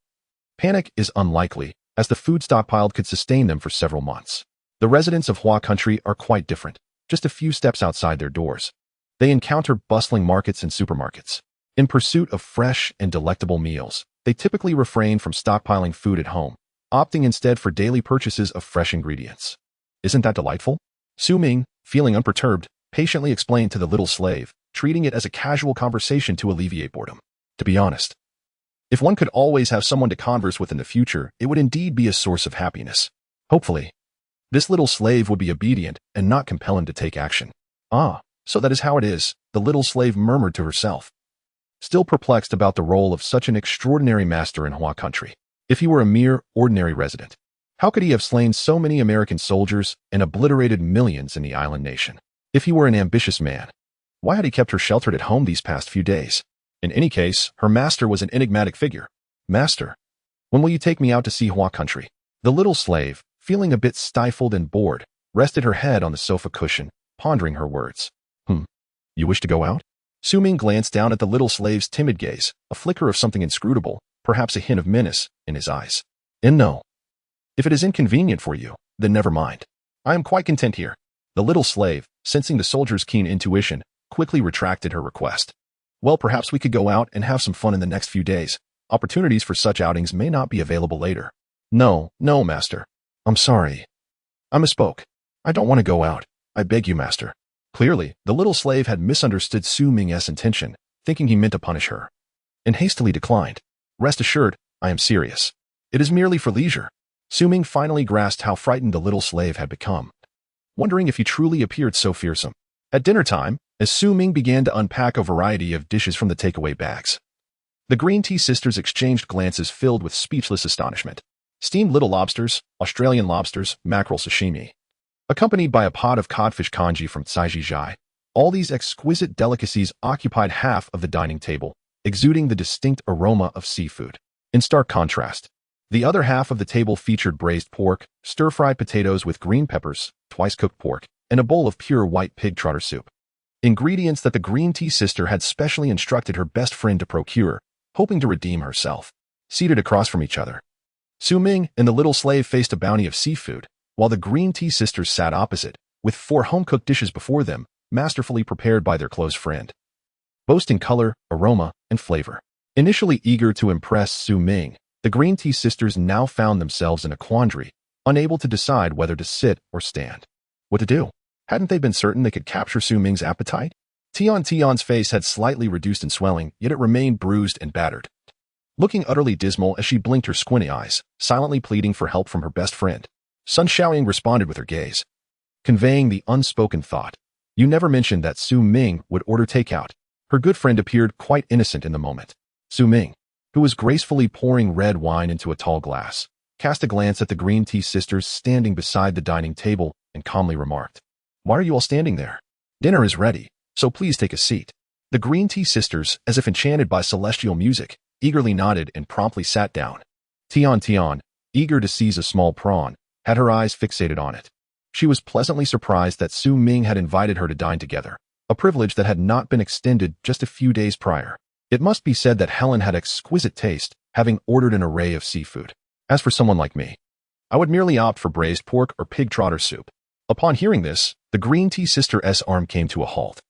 panic is unlikely, as the food stockpiled could sustain them for several months. The residents of Hua country are quite different, just a few steps outside their doors. They encounter bustling markets and supermarkets. In pursuit of fresh and delectable meals, they typically refrain from stockpiling food at home, opting instead for daily purchases of fresh ingredients. Isn't that delightful? Su Ming, feeling unperturbed, patiently explained to the little slave, treating it as a casual conversation to alleviate boredom. To be honest, if one could always have someone to converse with in the future, it would indeed be a source of happiness. Hopefully, this little slave would be obedient and not compel him to take action. Ah, so that is how it is, the little slave murmured to herself, still perplexed about the role of such an extraordinary master in Hua country. If he were a mere ordinary resident, how could he have slain so many American soldiers and obliterated millions in the island nation? If he were an ambitious man, why had he kept her sheltered at home these past few days? In any case, her master was an enigmatic figure. Master, when will you take me out to see Hua country? The little slave, feeling a bit stifled and bored, rested her head on the sofa cushion, pondering her words. You wish to go out? Su Ming glanced down at the little slave's timid gaze, a flicker of something inscrutable, perhaps a hint of menace, in his eyes. And no. If it is inconvenient for you, then never mind. I am quite content here. The little slave, sensing the soldier's keen intuition, quickly retracted her request. Well, perhaps we could go out and have some fun in the next few days. Opportunities for such outings may not be available later. No, master. I'm sorry. I misspoke. I don't want to go out. I beg you, master. Clearly, the little slave had misunderstood Su Ming's intention, thinking he meant to punish her, and hastily declined. Rest assured, I am serious. It is merely for leisure. Su Ming finally grasped how frightened the little slave had become, wondering if he truly appeared so fearsome. At dinner time, as Su Ming began to unpack a variety of dishes from the takeaway bags, the green tea sisters exchanged glances filled with speechless astonishment. Steamed little lobsters, Australian lobsters, mackerel sashimi, accompanied by a pot of codfish congee from Caijijai. All these exquisite delicacies occupied half of the dining table, exuding the distinct aroma of seafood. In stark contrast, the other half of the table featured braised pork, stir-fried potatoes with green peppers, twice-cooked pork, and a bowl of pure white pig trotter soup. Ingredients that the green tea sister had specially instructed her best friend to procure, hoping to redeem herself. Seated across from each other, Su Ming and the little slave faced a bounty of seafood, while the green tea sisters sat opposite, with 4 home-cooked dishes before them, masterfully prepared by their close friend, boasting color, aroma, and flavor. Initially eager to impress Su Ming, the green tea sisters now found themselves in a quandary, unable to decide whether to sit or stand. What to do? Hadn't they been certain they could capture Su Ming's appetite? Tian's face had slightly reduced in swelling, yet it remained bruised and battered. Looking utterly dismal as she blinked her squinty eyes, silently pleading for help from her best friend, Sun Xiaoying responded with her gaze, conveying the unspoken thought. You never mentioned that Su Ming would order takeout. Her good friend appeared quite innocent in the moment. Su Ming, who was gracefully pouring red wine into a tall glass, cast a glance at the green tea sisters standing beside the dining table and calmly remarked, Why are you all standing there? Dinner is ready, so please take a seat. The green tea sisters, as if enchanted by celestial music, eagerly nodded and promptly sat down. Tian, eager to seize a small prawn, had her eyes fixated on it. She was pleasantly surprised that Su Ming had invited her to dine together, a privilege that had not been extended just a few days prior. It must be said that Helen had exquisite taste, having ordered an array of seafood. As for someone like me, I would merely opt for braised pork or pig trotter soup. Upon hearing this, the green tea sister's arm came to a halt,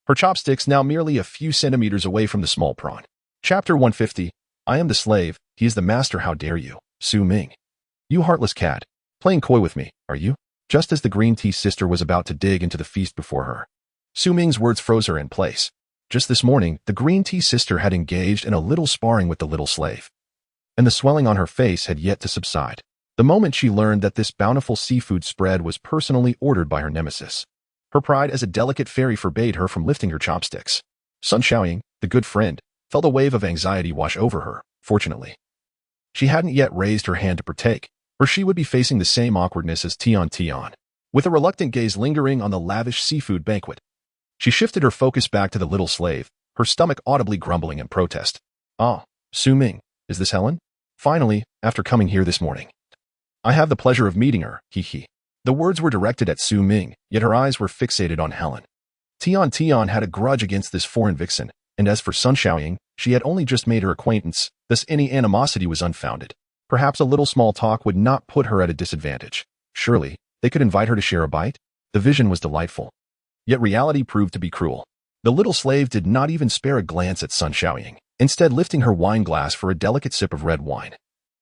her chopsticks now merely a few centimeters away from the small prawn. Chapter 150, I am the slave, he is the master, how dare you, Su Ming. You heartless cat, playing coy with me, are you? Just as the green tea sister was about to dig into the feast before her, Su Ming's words froze her in place. Just this morning, the green tea sister had engaged in a little sparring with the little slave, and the swelling on her face had yet to subside. The moment she learned that this bountiful seafood spread was personally ordered by her nemesis, her pride as a delicate fairy forbade her from lifting her chopsticks. Sun Xiaoying, the good friend, felt a wave of anxiety wash over her. Fortunately, she hadn't yet raised her hand to partake, or she would be facing the same awkwardness as Tian. With a reluctant gaze lingering on the lavish seafood banquet, she shifted her focus back to the little slave, her stomach audibly grumbling in protest. Ah, Su Ming, is this Helen? Finally, after coming here this morning, I have the pleasure of meeting her, he. The words were directed at Su Ming, yet her eyes were fixated on Helen. Tian had a grudge against this foreign vixen, and as for Sun Xiaoying, she had only just made her acquaintance, thus any animosity was unfounded. Perhaps a little small talk would not put her at a disadvantage. Surely, They could invite her to share a bite? The vision was delightful. Yet reality proved to be cruel. The little slave did not even spare a glance at Sun Xiaoying, instead lifting her wine glass for a delicate sip of red wine,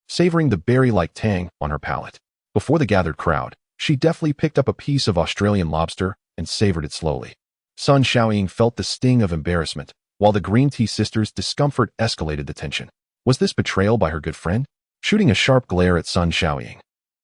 savoring the berry-like tang on her palate. Before the gathered crowd, she deftly picked up a piece of Australian lobster and savored it slowly. Sun Xiaoying felt the sting of embarrassment, while the green tea sister's discomfort escalated the tension. Was this betrayal by her good friend? Shooting a sharp glare at Sun Xiaoying,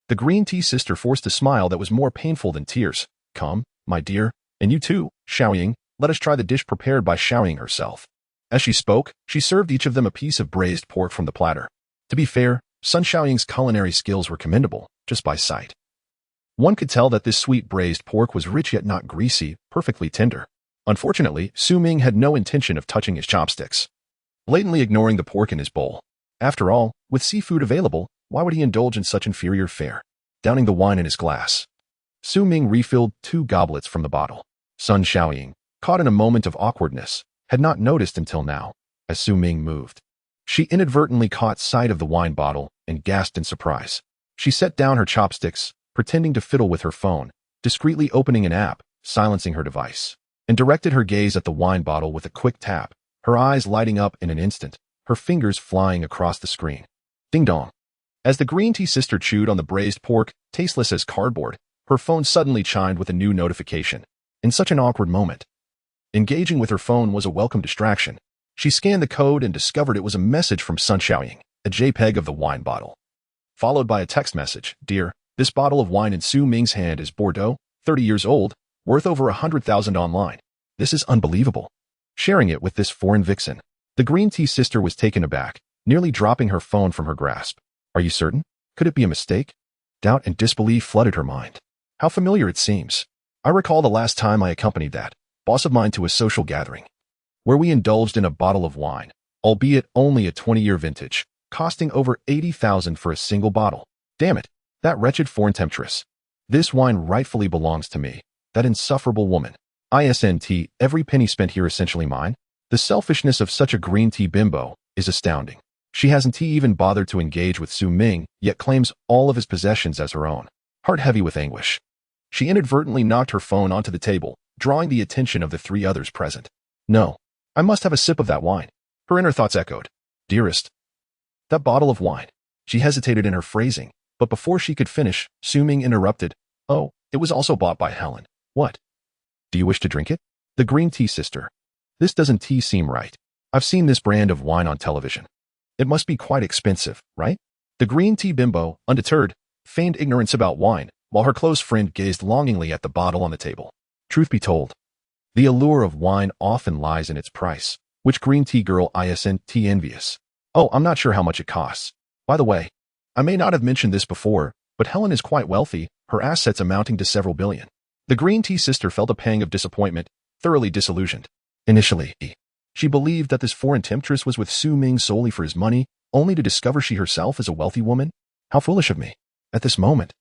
the green tea sister forced a smile that was more painful than tears. Come, my dear, and you too, Xiaoying, let us try the dish prepared by Xiaoying herself. As she spoke, she served each of them a piece of braised pork from the platter. To be fair, Sun Xiaoying's culinary skills were commendable, just by sight. One could tell that this sweet braised pork was rich yet not greasy, perfectly tender. Unfortunately, Su Ming had no intention of touching his chopsticks, blatantly ignoring the pork in his bowl. After all, with seafood available, why would he indulge in such inferior fare? Downing the wine in his glass, Su Ming refilled 2 goblets from the bottle. Sun Xiaoying, caught in a moment of awkwardness, had not noticed until now. As Su Ming moved, she inadvertently caught sight of the wine bottle and gasped in surprise. She set down her chopsticks, pretending to fiddle with her phone, discreetly opening an app, silencing her device, and directed her gaze at the wine bottle with a quick tap, her eyes lighting up in an instant, her fingers flying across the screen. Ding dong. As the green tea sister chewed on the braised pork, tasteless as cardboard, her phone suddenly chimed with a new notification. In such an awkward moment, engaging with her phone was a welcome distraction. She scanned the code and discovered it was a message from Sun Xiaoying, a JPEG of the wine bottle, followed by a text message. Dear, this bottle of wine in Su Ming's hand is Bordeaux, 30 years old, worth over 100,000 online. This is unbelievable. Sharing it with this foreign vixen, the green tea sister was taken aback, nearly dropping her phone from her grasp. Are you certain? Could it be a mistake? Doubt and disbelief flooded her mind. How familiar it seems. I recall the last time I accompanied that boss of mine to a social gathering, where we indulged in a bottle of wine, albeit only a 20-year vintage, costing over 80,000 for a single bottle. Damn it, that wretched foreign temptress. This wine rightfully belongs to me, that insufferable woman. ISNT, every penny spent here essentially mine. The selfishness of such a green tea bimbo is astounding. She hasn't even bothered to engage with Su Ming, yet claims all of his possessions as her own. Heart heavy with anguish, she inadvertently knocked her phone onto the table, drawing the attention of the 3 others present. No, I must have a sip of that wine. Her inner thoughts echoed. Dearest, that bottle of wine. She hesitated in her phrasing, but before she could finish, Su Ming interrupted. Oh, it was also bought by Helen. What? Do you wish to drink it? The green tea sister. This doesn't seem right. I've seen this brand of wine on television. It must be quite expensive, right? The green tea bimbo, undeterred, feigned ignorance about wine, while her close friend gazed longingly at the bottle on the table. Truth be told, the allure of wine often lies in its price, which green tea girl isn't envious. Oh, I'm not sure how much it costs. By the way, I may not have mentioned this before, but Helen is quite wealthy, her assets amounting to several billion. The green tea sister felt a pang of disappointment, thoroughly disillusioned. Initially, she believed that this foreign temptress was with Su Ming solely for his money, only to discover she herself is a wealthy woman. How foolish of me. At this moment,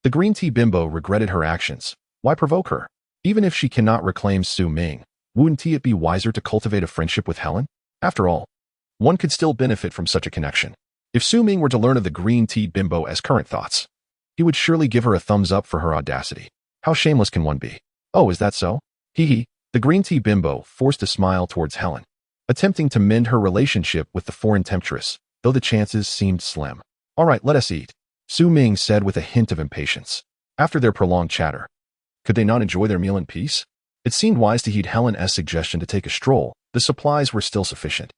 the green tea bimbo regretted her actions. Why provoke her? Even if she cannot reclaim Su Ming, wouldn't it be wiser to cultivate a friendship with Helen? After all, one could still benefit from such a connection. If Su Ming were to learn of the green tea bimbo as current thoughts, he would surely give her a thumbs up for her audacity. How shameless can one be? Oh, is that so? Hee hee. The green tea bimbo forced a smile towards Helen, attempting to mend her relationship with the foreign temptress, though the chances seemed slim. All right, let us eat, Su Ming said with a hint of impatience. After their prolonged chatter, could they not enjoy their meal in peace? It seemed wise to heed Helen's suggestion to take a stroll. The supplies were still sufficient.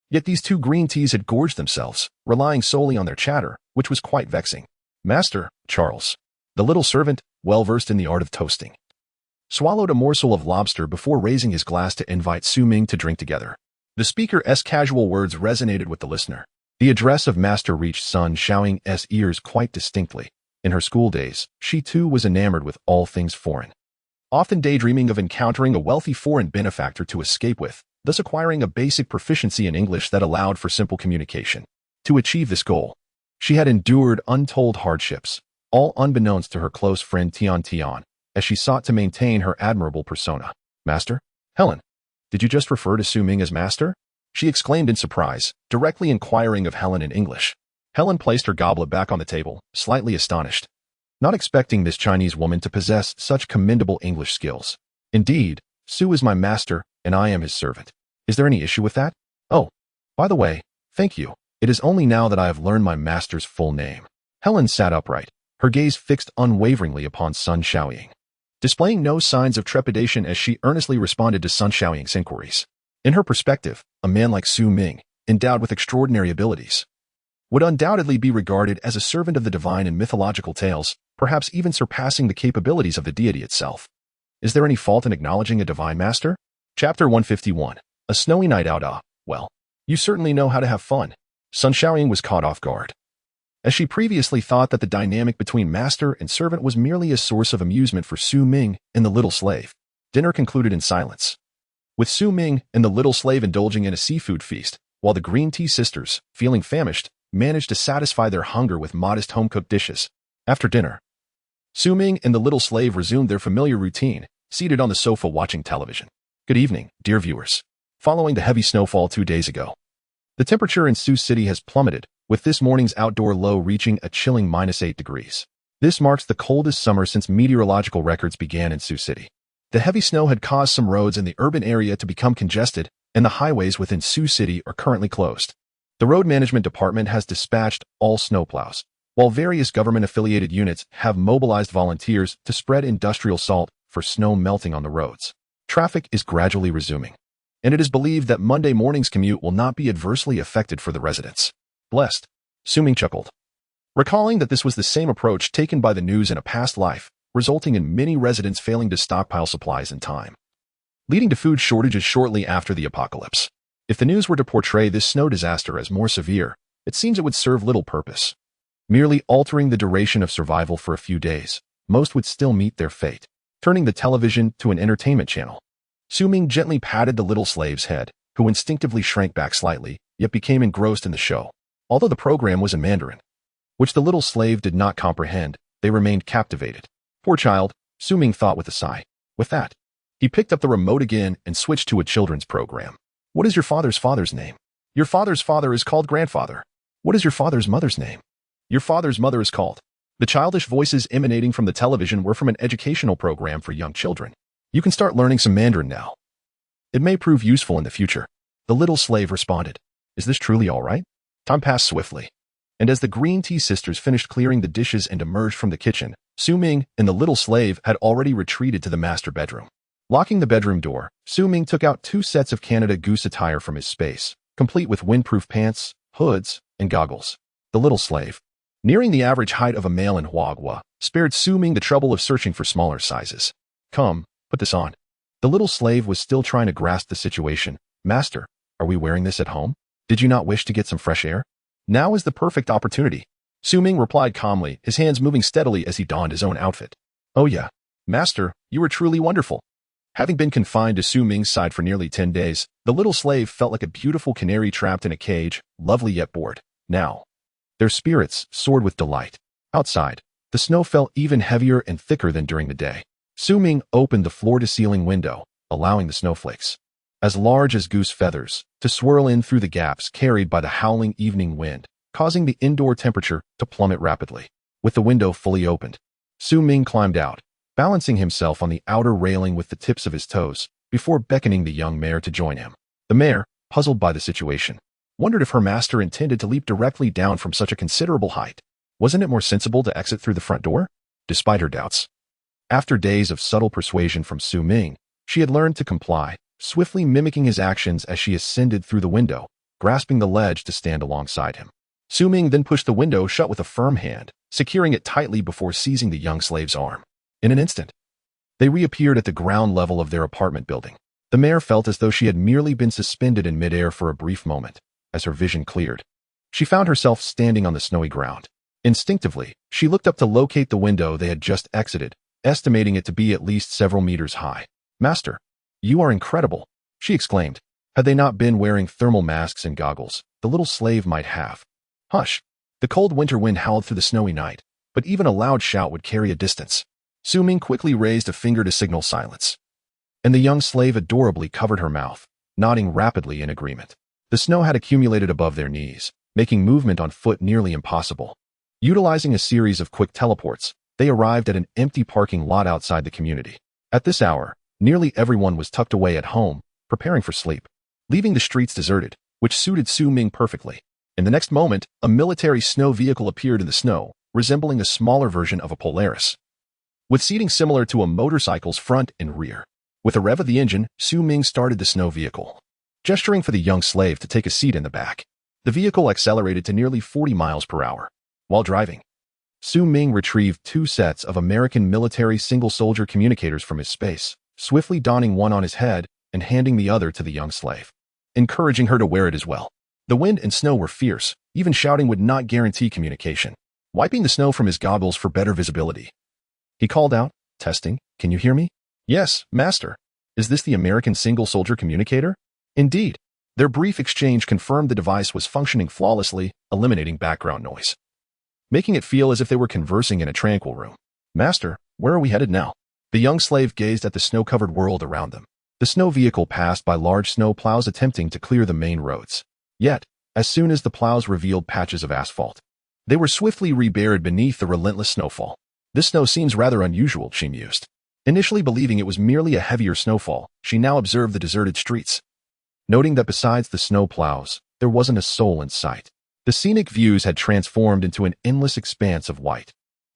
Yet these 2 green teas had gorged themselves, relying solely on their chatter, which was quite vexing. Master, Charles, the little servant, well-versed in the art of toasting, swallowed a morsel of lobster before raising his glass to invite Su Ming to drink together. The speaker's casual words resonated with the listener. The address of Master reached Sun Xiaoying's ears quite distinctly. In her school days, she too was enamored with all things foreign, often daydreaming of encountering a wealthy foreign benefactor to escape with, thus acquiring a basic proficiency in English that allowed for simple communication. To achieve this goal, she had endured untold hardships, all unbeknownst to her close friend Tian, as she sought to maintain her admirable persona. Master? Helen, did you just refer to Su Ming as master? She exclaimed in surprise, directly inquiring of Helen in English. Helen placed her goblet back on the table, slightly astonished. not expecting this Chinese woman to possess such commendable English skills. Indeed, Su is my master, and I am his servant. Is there any issue with that? Oh, by the way, thank you. It is only now that I have learned my master's full name. Helen sat upright, her gaze fixed unwaveringly upon Sun Xiaoying, displaying no signs of trepidation as she earnestly responded to Sun Xiaoying's inquiries. In her perspective, a man like Su Ming, endowed with extraordinary abilities, would undoubtedly be regarded as a servant of the divine in mythological tales, perhaps even surpassing the capabilities of the deity itself. Is there any fault in acknowledging a divine master? Chapter 151. A snowy night out. Well, you certainly know how to have fun. Sun Xiaoying was caught off guard, as she previously thought that the dynamic between master and servant was merely a source of amusement for Su Ming and the little slave. Dinner concluded in silence, with Su Ming and the little slave indulging in a seafood feast, while the green tea sisters, feeling famished, managed to satisfy their hunger with modest home-cooked dishes. After dinner, Su Ming and the little slave resumed their familiar routine, seated on the sofa watching television. Good evening, dear viewers. Following the heavy snowfall 2 days ago, the temperature in Sioux City has plummeted, with this morning's outdoor low reaching a chilling -8 degrees. This marks the coldest summer since meteorological records began in Sioux City. The heavy snow had caused some roads in the urban area to become congested, and the highways within Sioux City are currently closed. The Road Management Department has dispatched all snowplows, while various government-affiliated units have mobilized volunteers to spread industrial salt for snow melting on the roads. Traffic is gradually resuming, and it is believed that Monday morning's commute will not be adversely affected for the residents. Blessed, Su Ming chuckled, recalling that this was the same approach taken by the news in a past life, resulting in many residents failing to stockpile supplies in time, leading to food shortages shortly after the apocalypse. If the news were to portray this snow disaster as more severe, it seems it would serve little purpose. Merely altering the duration of survival for a few days, most would still meet their fate. Turning the television to an entertainment channel, Su Ming gently patted the little slave's head, who instinctively shrank back slightly, yet became engrossed in the show. Although the program was in Mandarin, which the little slave did not comprehend, they remained captivated. Poor child, Su Ming thought with a sigh. With that, he picked up the remote again and switched to a children's program. What is your father's name? Your father's father is called grandfather. What is your father's mother's name? Your father's mother is called. The childish voices emanating from the television were from an educational program for young children. You can start learning some Mandarin now. It may prove useful in the future. The little slave responded. Is this truly all right? Time passed swiftly, and as the green tea sisters finished clearing the dishes and emerged from the kitchen, Su Ming and the little slave had already retreated to the master bedroom. Locking the bedroom door, Su Ming took out 2 sets of Canada Goose attire from his space, complete with windproof pants, hoods, and goggles. The little slave, nearing the average height of a male in Huagua, spared Su Ming the trouble of searching for smaller sizes. Come, put this on. The little slave was still trying to grasp the situation. Master, are we wearing this at home? Did you not wish to get some fresh air? Now is the perfect opportunity. Su Ming replied calmly, his hands moving steadily as he donned his own outfit. Oh yeah, master, you are truly wonderful. Having been confined to Su Ming's side for nearly 10 days, the little slave felt like a beautiful canary trapped in a cage, lovely yet bored. Now, their spirits soared with delight. Outside, the snow fell even heavier and thicker than during the day. Su Ming opened the floor-to-ceiling window, allowing the snowflakes, as large as goose feathers, to swirl in through the gaps carried by the howling evening wind, causing the indoor temperature to plummet rapidly. With the window fully opened, Su Ming climbed out, balancing himself on the outer railing with the tips of his toes, before beckoning the young mare to join him. The mare, puzzled by the situation, wondered if her master intended to leap directly down from such a considerable height. Wasn't it more sensible to exit through the front door? Despite her doubts, after days of subtle persuasion from Su Ming, she had learned to comply, swiftly mimicking his actions as she ascended through the window, grasping the ledge to stand alongside him. Su Ming then pushed the window shut with a firm hand, securing it tightly before seizing the young slave's arm. In an instant, they reappeared at the ground level of their apartment building. The mare felt as though she had merely been suspended in midair for a brief moment. As her vision cleared, she found herself standing on the snowy ground. Instinctively, she looked up to locate the window they had just exited, estimating it to be at least several meters high. Master, you are incredible, she exclaimed. Had they not been wearing thermal masks and goggles, the little slave might have. Hush! The cold winter wind howled through the snowy night, but even a loud shout would carry a distance. Su Ming quickly raised a finger to signal silence, and the young slave adorably covered her mouth, nodding rapidly in agreement. The snow had accumulated above their knees, making movement on foot nearly impossible. Utilizing a series of quick teleports, They arrived at an empty parking lot outside the community. At this hour, nearly everyone was tucked away at home, preparing for sleep, leaving the streets deserted, which suited Su Ming perfectly. In the next moment, a military snow vehicle appeared in the snow, resembling a smaller version of a Polaris, with seating similar to a motorcycle's front and rear. With a rev of the engine, Su Ming started the snow vehicle, gesturing for the young slave to take a seat in the back. The vehicle accelerated to nearly 40 miles per hour. While driving, Su Ming retrieved 2 sets of American military single-soldier communicators from his space, swiftly donning one on his head and handing the other to the young slave, encouraging her to wear it as well. The wind and snow were fierce. Even shouting would not guarantee communication. Wiping the snow from his goggles for better visibility, he called out, "Testing, can you hear me?" "Yes, master." "Is this the American single-soldier communicator?" "Indeed." Their brief exchange confirmed the device was functioning flawlessly, eliminating background noise, making it feel as if they were conversing in a tranquil room. "Master, where are we headed now?" The young slave gazed at the snow-covered world around them. The snow vehicle passed by large snow plows attempting to clear the main roads. Yet, as soon as the plows revealed patches of asphalt, they were swiftly reburied beneath the relentless snowfall. "This snow seems rather unusual," she mused. Initially believing it was merely a heavier snowfall, she now observed the deserted streets, noting that besides the snow plows, there wasn't a soul in sight. The scenic views had transformed into an endless expanse of white,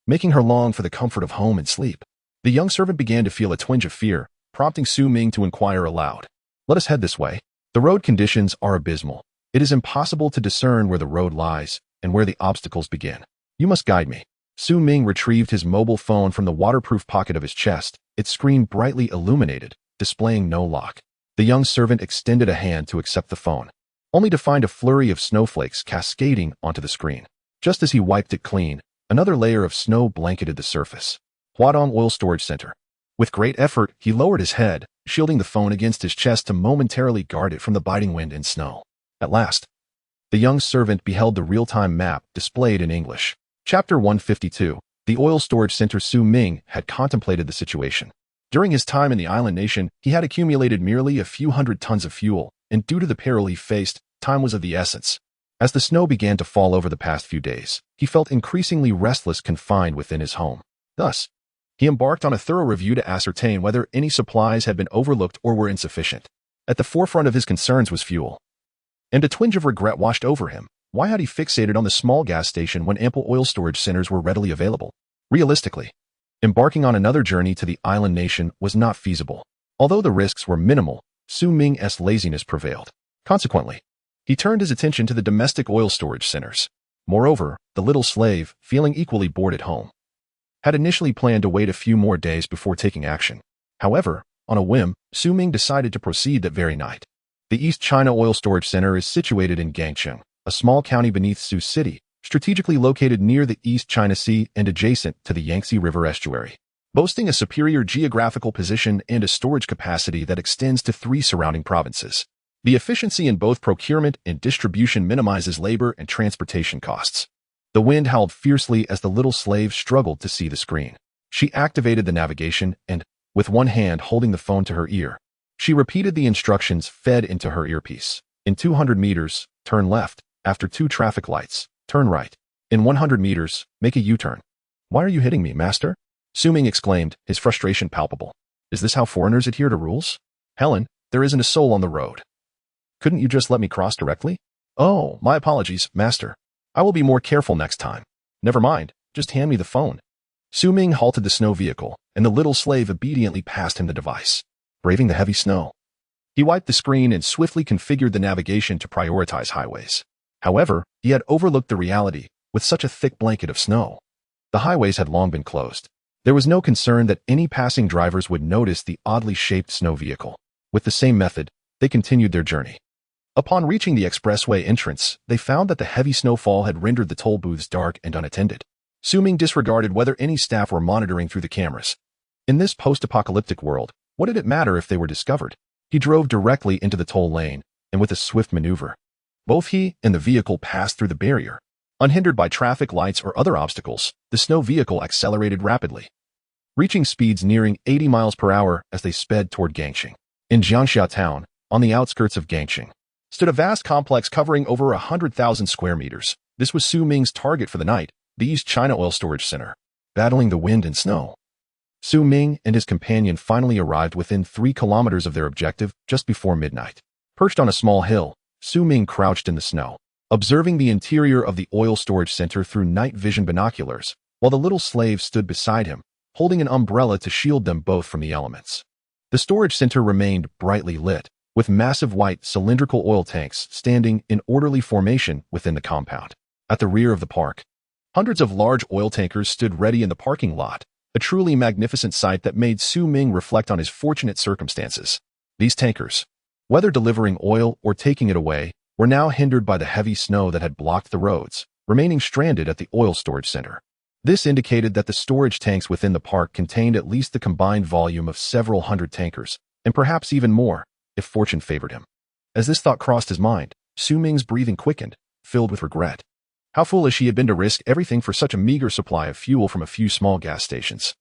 making her long for the comfort of home and sleep. The young servant began to feel a twinge of fear, prompting Su Ming to inquire aloud, "Let us head this way." The road conditions are abysmal. It is impossible to discern where the road lies and where the obstacles begin. "You must guide me." Su Ming retrieved his mobile phone from the waterproof pocket of his chest, its screen brightly illuminated, displaying no lock. The young servant extended a hand to accept the phone, only to find a flurry of snowflakes cascading onto the screen. Just as he wiped it clean, another layer of snow blanketed the surface. Huadong Oil Storage Center. With great effort, he lowered his head, shielding the phone against his chest to momentarily guard it from the biting wind and snow. At last, the young servant beheld the real-time map displayed in English. Chapter 152. The Oil Storage Center. Su Ming had contemplated the situation. During his time in the island nation, he had accumulated merely a few hundred tons of fuel, and due to the peril he faced, time was of the essence. As the snow began to fall over the past few days, he felt increasingly restless confined within his home. Thus, he embarked on a thorough review to ascertain whether any supplies had been overlooked or were insufficient. At the forefront of his concerns was fuel, and a twinge of regret washed over him. Why had he fixated on the small gas station when ample oil storage centers were readily available? Realistically, embarking on another journey to the island nation was not feasible. Although the risks were minimal, Su Ming's laziness prevailed. Consequently, he turned his attention to the domestic oil storage centers. Moreover, the little slave, feeling equally bored at home, had initially planned to wait a few more days before taking action. However, on a whim, Su Ming decided to proceed that very night. The East China Oil Storage Center is situated in Gangcheng, a small county beneath Sioux City, strategically located near the East China Sea and adjacent to the Yangtze River estuary, boasting a superior geographical position and a storage capacity that extends to 3 surrounding provinces. The efficiency in both procurement and distribution minimizes labor and transportation costs. The wind howled fiercely as the little slave struggled to see the screen. She activated the navigation and, with one hand holding the phone to her ear, she repeated the instructions fed into her earpiece. In 200 meters, turn left. After 2 traffic lights, turn right. In 100 meters, make a U-turn. "Why are you hitting me, master?" Su Ming exclaimed, his frustration palpable. "Is this how foreigners adhere to rules? Helen, there isn't a soul on the road. Couldn't you just let me cross directly?" "Oh, my apologies, master. I will be more careful next time." "Never mind, just hand me the phone." Su Ming halted the snow vehicle, and the little slave obediently passed him the device. Braving the heavy snow, he wiped the screen and swiftly configured the navigation to prioritize highways. However, he had overlooked the reality. With such a thick blanket of snow, the highways had long been closed. There was no concern that any passing drivers would notice the oddly shaped snow vehicle. With the same method, they continued their journey. Upon reaching the expressway entrance, they found that the heavy snowfall had rendered the toll booths dark and unattended. Su Ming disregarded whether any staff were monitoring through the cameras. In this post-apocalyptic world, what did it matter if they were discovered? He drove directly into the toll lane, and with a swift maneuver, both he and the vehicle passed through the barrier. Unhindered by traffic lights or other obstacles, the snow vehicle accelerated rapidly, reaching speeds nearing 80 miles per hour as they sped toward Gangcheng. In Jiangxia town, on the outskirts of Gangcheng, stood a vast complex covering over 100,000 square meters. This was Su Ming's target for the night, the East China Oil Storage Center. battling the wind and snow. Ming and his companion finally arrived within 3 kilometers of their objective just before midnight. Perched on a small hill, Ming crouched in the snow, observing the interior of the oil storage center through night vision binoculars, while the little slave stood beside him, holding an umbrella to shield them both from the elements. The storage center remained brightly lit, with massive white cylindrical oil tanks standing in orderly formation within the compound. At the rear of the park, hundreds of large oil tankers stood ready in the parking lot, a truly magnificent sight that made Ming reflect on his fortunate circumstances. These tankers, whether delivering oil or taking it away, were now hindered by the heavy snow that had blocked the roads, remaining stranded at the oil storage center. This indicated that the storage tanks within the park contained at least the combined volume of several hundred tankers, and perhaps even more, if fortune favored him. As this thought crossed his mind, Ming's breathing quickened, filled with regret. How foolish he had been to risk everything for such a meager supply of fuel from a few small gas stations.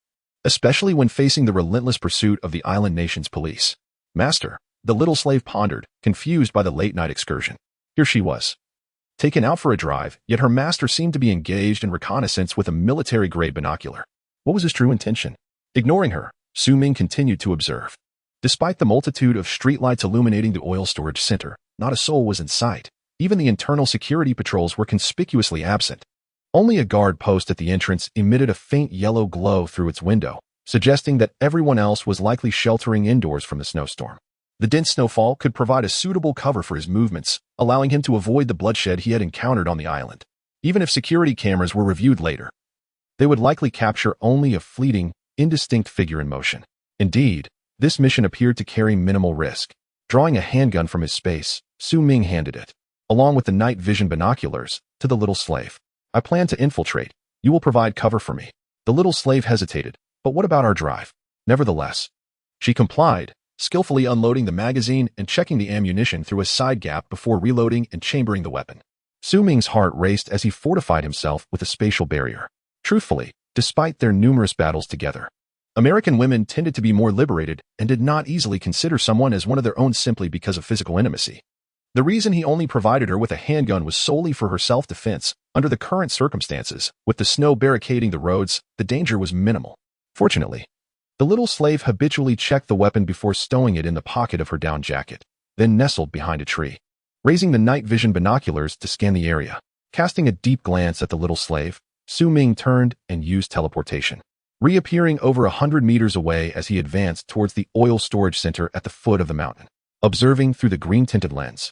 Especially when facing the relentless pursuit of the island nation's police. Master, the little slave pondered, confused by the late-night excursion. Here she was, taken out for a drive, yet her master seemed to be engaged in reconnaissance with a military-grade binocular. What was his true intention? Ignoring her, Ming continued to observe. Despite the multitude of streetlights illuminating the oil storage center, not a soul was in sight. Even the internal security patrols were conspicuously absent. Only a guard post at the entrance emitted a faint yellow glow through its window, suggesting that everyone else was likely sheltering indoors from the snowstorm. The dense snowfall could provide a suitable cover for his movements, allowing him to avoid the bloodshed he had encountered on the island. Even if security cameras were reviewed later, they would likely capture only a fleeting, indistinct figure in motion. Indeed, this mission appeared to carry minimal risk. Drawing a handgun from his space, Ming handed it, along with the night vision binoculars, to the little slave. I plan to infiltrate. You will provide cover for me. The little slave hesitated. But what about our drive? Nevertheless, she complied, skillfully unloading the magazine and checking the ammunition through a side gap before reloading and chambering the weapon. Ming's heart raced as he fortified himself with a spatial barrier. Truthfully, despite their numerous battles together, American women tended to be more liberated and did not easily consider someone as one of their own simply because of physical intimacy. The reason he only provided her with a handgun was solely for her self-defense. Under the current circumstances, with the snow barricading the roads, the danger was minimal. Fortunately, the little slave habitually checked the weapon before stowing it in the pocket of her down jacket, then nestled behind a tree, raising the night vision binoculars to scan the area. Casting a deep glance at the little slave, Ming turned and used teleportation, reappearing over 100 meters away as he advanced towards the oil storage center at the foot of the mountain. Observing through the green-tinted lens,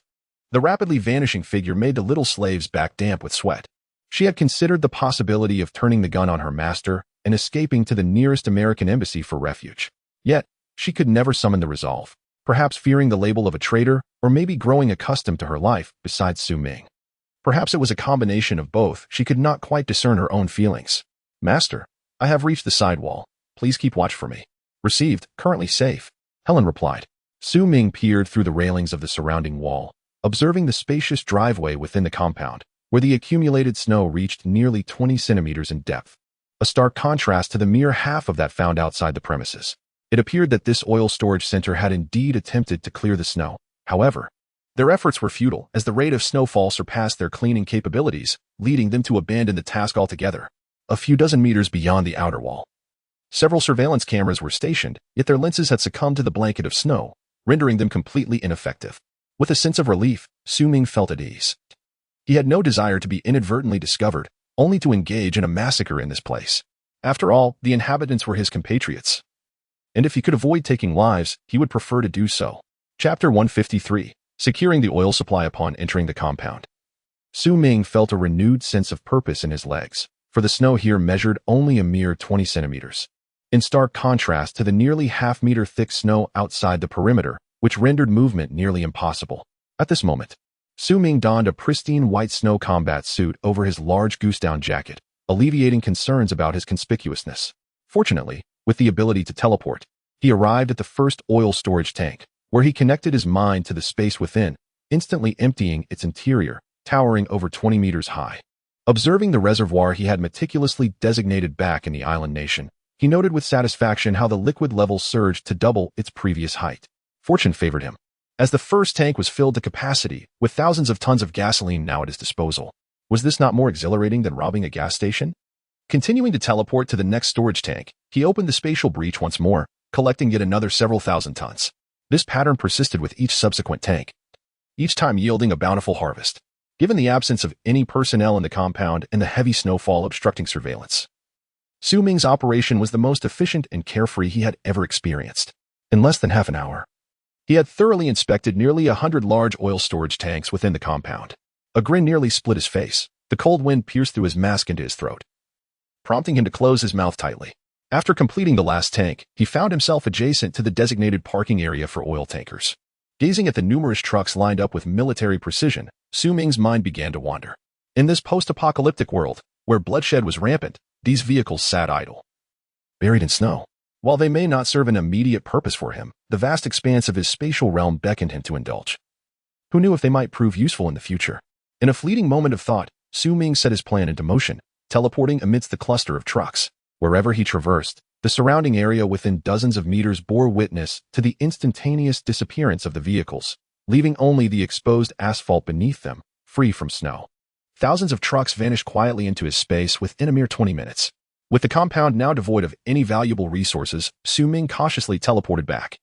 the rapidly vanishing figure made the little slave's back damp with sweat. She had considered the possibility of turning the gun on her master and escaping to the nearest American embassy for refuge. Yet, she could never summon the resolve, perhaps fearing the label of a traitor or maybe growing accustomed to her life beside Ming. Perhaps it was a combination of both. She could not quite discern her own feelings. Master, I have reached the sidewall. Please keep watch for me. Received, currently safe, Helen replied. Ming peered through the railings of the surrounding wall, observing the spacious driveway within the compound, where the accumulated snow reached nearly 20 centimeters in depth, a stark contrast to the mere half of that found outside the premises. It appeared that this oil storage center had indeed attempted to clear the snow. However, their efforts were futile as the rate of snowfall surpassed their cleaning capabilities, leading them to abandon the task altogether. A few dozen meters beyond the outer wall, several surveillance cameras were stationed, yet their lenses had succumbed to the blanket of snow, rendering them completely ineffective. With a sense of relief, Ming felt at ease. He had no desire to be inadvertently discovered, only to engage in a massacre in this place. After all, the inhabitants were his compatriots, and if he could avoid taking lives, he would prefer to do so. Chapter 153. Securing the oil supply upon entering the compound. Ming felt a renewed sense of purpose in his legs, for the snow here measured only a mere 20 centimeters. In stark contrast to the nearly half-meter thick snow outside the perimeter, which rendered movement nearly impossible. At this moment, Ming donned a pristine white snow combat suit over his large goose-down jacket, alleviating concerns about his conspicuousness. Fortunately, with the ability to teleport, he arrived at the first oil storage tank, where he connected his mind to the space within, instantly emptying its interior, towering over 20 meters high. Observing the reservoir he had meticulously designated back in the island nation, he noted with satisfaction how the liquid level surged to double its previous height. Fortune favored him, as the first tank was filled to capacity, with thousands of tons of gasoline now at his disposal. Was this not more exhilarating than robbing a gas station? Continuing to teleport to the next storage tank, he opened the spatial breach once more, collecting yet another several thousand tons. This pattern persisted with each subsequent tank, each time yielding a bountiful harvest. Given the absence of any personnel in the compound and the heavy snowfall obstructing surveillance, Su Ming's operation was the most efficient and carefree he had ever experienced. In less than half an hour, he had thoroughly inspected nearly 100 large oil storage tanks within the compound. A grin nearly split his face. The cold wind pierced through his mask into his throat, prompting him to close his mouth tightly. After completing the last tank, he found himself adjacent to the designated parking area for oil tankers. Gazing at the numerous trucks lined up with military precision, Su Ming's mind began to wander. In this post-apocalyptic world, where bloodshed was rampant, these vehicles sat idle, buried in snow. While they may not serve an immediate purpose for him, the vast expanse of his spatial realm beckoned him to indulge. Who knew if they might prove useful in the future? In a fleeting moment of thought, Su Ming set his plan into motion, teleporting amidst the cluster of trucks. Wherever he traversed, the surrounding area within dozens of meters bore witness to the instantaneous disappearance of the vehicles, leaving only the exposed asphalt beneath them, free from snow. Thousands of trucks vanished quietly into his space within a mere 20 minutes. With the compound now devoid of any valuable resources, Su Ming cautiously teleported back,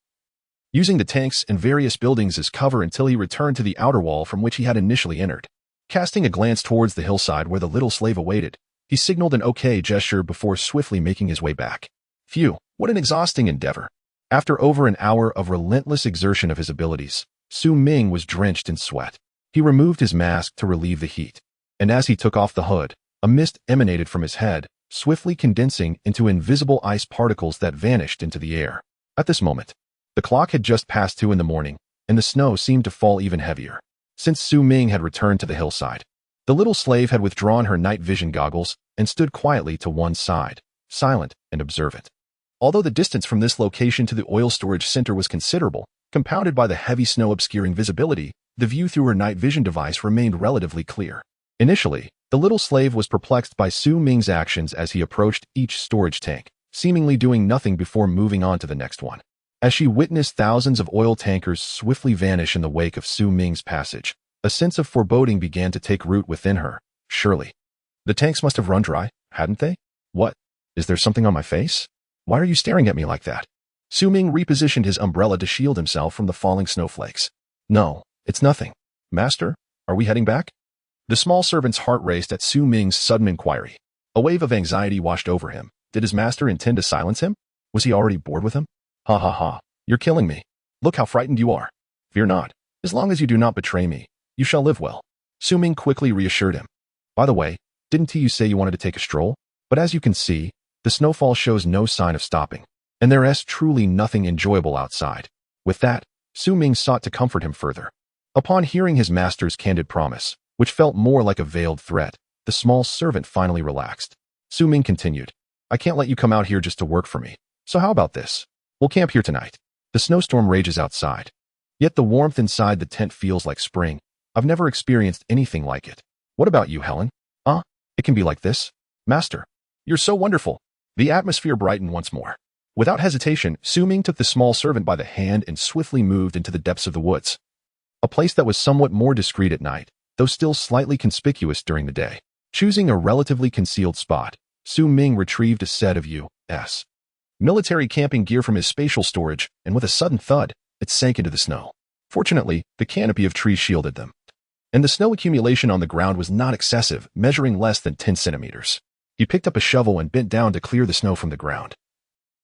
using the tanks and various buildings as cover until he returned to the outer wall from which he had initially entered. Casting a glance towards the hillside where the little slave awaited, he signaled an okay gesture before swiftly making his way back. Phew, what an exhausting endeavor. After over an hour of relentless exertion of his abilities, Su Ming was drenched in sweat. He removed his mask to relieve the heat, and as he took off the hood, a mist emanated from his head, swiftly condensing into invisible ice particles that vanished into the air. At this moment, the clock had just passed 2 in the morning, and the snow seemed to fall even heavier. Since Su Ming had returned to the hillside, the little slave had withdrawn her night vision goggles and stood quietly to one side, silent and observant. Although the distance from this location to the oil storage center was considerable, compounded by the heavy snow obscuring visibility, the view through her night vision device remained relatively clear. Initially, the little slave was perplexed by Su Ming's actions as he approached each storage tank, seemingly doing nothing before moving on to the next one. As she witnessed thousands of oil tankers swiftly vanish in the wake of Su Ming's passage, a sense of foreboding began to take root within her. Surely, the tanks must have run dry, hadn't they? What? Is there something on my face? Why are you staring at me like that? Su Ming repositioned his umbrella to shield himself from the falling snowflakes. No, it's nothing. Master, are we heading back? The small servant's heart raced at Su Ming's sudden inquiry. A wave of anxiety washed over him. Did his master intend to silence him? Was he already bored with him? Ha ha ha, you're killing me. Look how frightened you are. Fear not. As long as you do not betray me, you shall live well. Su Ming quickly reassured him. By the way, didn't you say you wanted to take a stroll? But as you can see, the snowfall shows no sign of stopping, and there is truly nothing enjoyable outside. With that, Su Ming sought to comfort him further. Upon hearing his master's candid promise, which felt more like a veiled threat, the small servant finally relaxed. Su Ming continued, I can't let you come out here just to work for me. So how about this? We'll camp here tonight. The snowstorm rages outside, yet the warmth inside the tent feels like spring. I've never experienced anything like it. What about you, Helen? It can be like this? Master, you're so wonderful. The atmosphere brightened once more. Without hesitation, Su Ming took the small servant by the hand and swiftly moved into the depths of the woods, a place that was somewhat more discreet at night, though still slightly conspicuous during the day. Choosing a relatively concealed spot, Su Ming retrieved a set of U.S. military camping gear from his spatial storage, and with a sudden thud, it sank into the snow. Fortunately, the canopy of trees shielded them, and the snow accumulation on the ground was not excessive, measuring less than 10 centimeters. He picked up a shovel and bent down to clear the snow from the ground,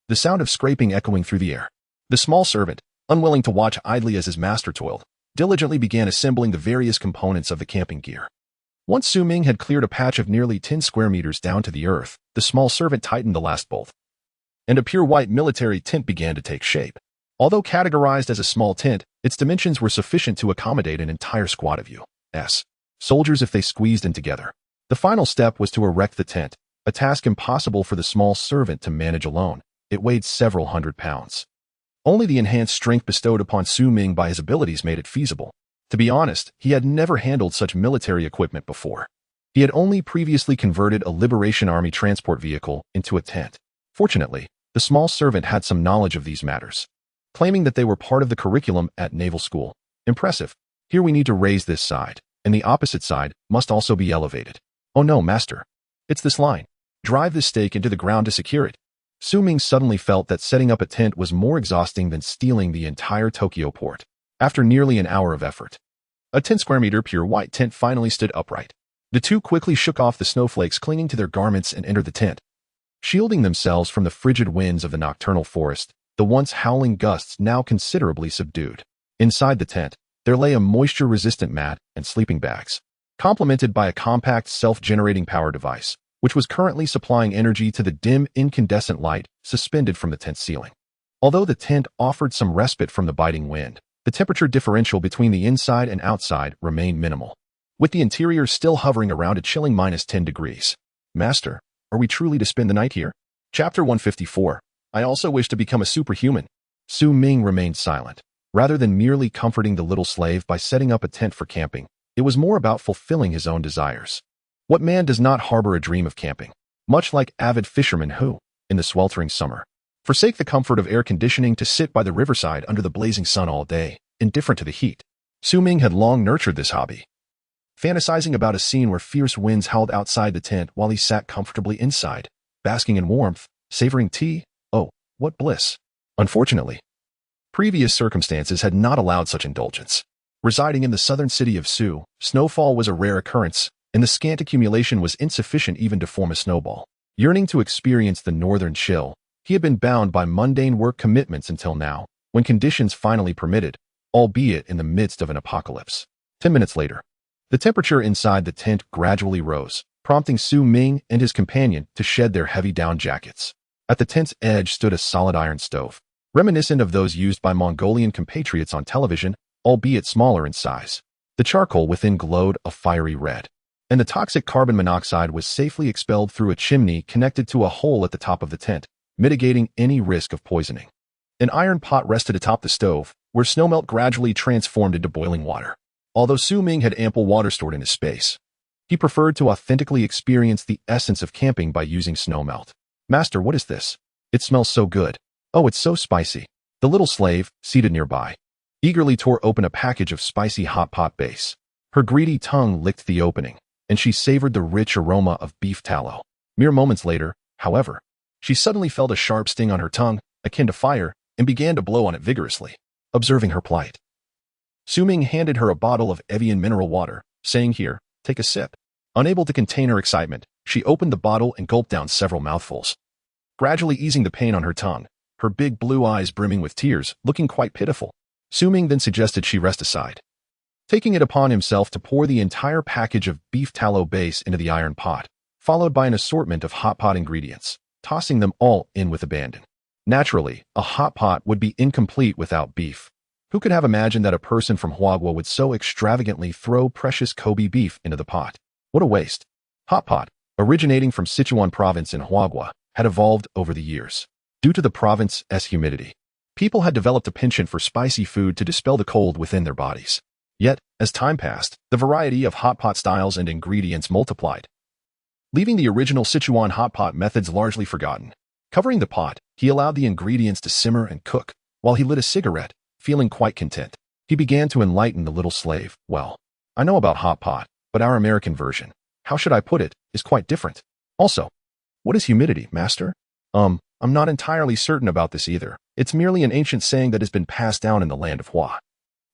the sound of scraping echoing through the air. The small servant, unwilling to watch idly as his master toiled, diligently began assembling the various components of the camping gear. Once Su Ming had cleared a patch of nearly 10 square meters down to the earth, the small servant tightened the last bolt, and a pure white military tent began to take shape. Although categorized as a small tent, its dimensions were sufficient to accommodate an entire squad of U.S. soldiers if they squeezed in together. The final step was to erect the tent, a task impossible for the small servant to manage alone. It weighed several hundred pounds. Only the enhanced strength bestowed upon Su Ming by his abilities made it feasible. To be honest, he had never handled such military equipment before. He had only previously converted a Liberation Army transport vehicle into a tent. Fortunately, the small servant had some knowledge of these matters, claiming that they were part of the curriculum at naval school. Impressive. Here we need to raise this side, and the opposite side must also be elevated. Oh no, master. It's this line. drive this stake into the ground to secure it. Su Ming suddenly felt that setting up a tent was more exhausting than stealing the entire Tokyo port. After nearly an hour of effort, a 10-square-meter pure white tent finally stood upright. The two quickly shook off the snowflakes clinging to their garments and entered the tent. Shielding themselves from the frigid winds of the nocturnal forest, the once howling gusts now considerably subdued. Inside the tent, there lay a moisture-resistant mat and sleeping bags, complemented by a compact self-generating power device, which was currently supplying energy to the dim incandescent light suspended from the tent ceiling. Although the tent offered some respite from the biting wind, the temperature differential between the inside and outside remained minimal, with the interior still hovering around a chilling -10 degrees. Master, are we truly to spend the night here? Chapter 154. I also wish to become a superhuman. Su Ming remained silent. Rather than merely comforting the little slave by setting up a tent for camping, it was more about fulfilling his own desires. What man does not harbor a dream of camping? Much like avid fishermen who, in the sweltering summer, forsake the comfort of air conditioning to sit by the riverside under the blazing sun all day, indifferent to the heat. Su Ming had long nurtured this hobby, fantasizing about a scene where fierce winds howled outside the tent while he sat comfortably inside, basking in warmth, savoring tea. Oh, what bliss! Unfortunately, previous circumstances had not allowed such indulgence. Residing in the southern city of Su, snowfall was a rare occurrence, and the scant accumulation was insufficient even to form a snowball. Yearning to experience the northern chill, he had been bound by mundane work commitments until now, when conditions finally permitted, albeit in the midst of an apocalypse. 10 minutes later, the temperature inside the tent gradually rose, prompting Su Ming and his companion to shed their heavy down jackets. At the tent's edge stood a solid iron stove, reminiscent of those used by Mongolian compatriots on television, albeit smaller in size. The charcoal within glowed a fiery red, and the toxic carbon monoxide was safely expelled through a chimney connected to a hole at the top of the tent, mitigating any risk of poisoning. An iron pot rested atop the stove, where snowmelt gradually transformed into boiling water. Although Su Ming had ample water stored in his space, he preferred to authentically experience the essence of camping by using snowmelt. Master, what is this? It smells so good. Oh, it's so spicy. The little slave, seated nearby, eagerly tore open a package of spicy hot pot base. Her greedy tongue licked the opening, and she savored the rich aroma of beef tallow. Mere moments later, however, she suddenly felt a sharp sting on her tongue, akin to fire, and began to blow on it vigorously. Observing her plight, Su Ming handed her a bottle of Evian mineral water, saying, "Here, take a sip." Unable to contain her excitement, she opened the bottle and gulped down several mouthfuls, gradually easing the pain on her tongue, her big blue eyes brimming with tears, looking quite pitiful. Su Ming then suggested she rest aside, taking it upon himself to pour the entire package of beef tallow base into the iron pot, followed by an assortment of hot pot ingredients, tossing them all in with abandon. Naturally, a hot pot would be incomplete without beef. Who could have imagined that a person from Huagua would so extravagantly throw precious Kobe beef into the pot? What a waste. Hot pot, originating from Sichuan province in Huagua, had evolved over the years. Due to the province's humidity, people had developed a penchant for spicy food to dispel the cold within their bodies. Yet, as time passed, the variety of hot pot styles and ingredients multiplied, leaving the original Sichuan hot pot methods largely forgotten. Covering the pot, he allowed the ingredients to simmer and cook, while he lit a cigarette, feeling quite content. He began to enlighten the little slave. Well, I know about hot pot, but our American version, how should I put it, is quite different. Also, what is humidity, master? I'm not entirely certain about this either. It's merely an ancient saying that has been passed down in the land of Hua.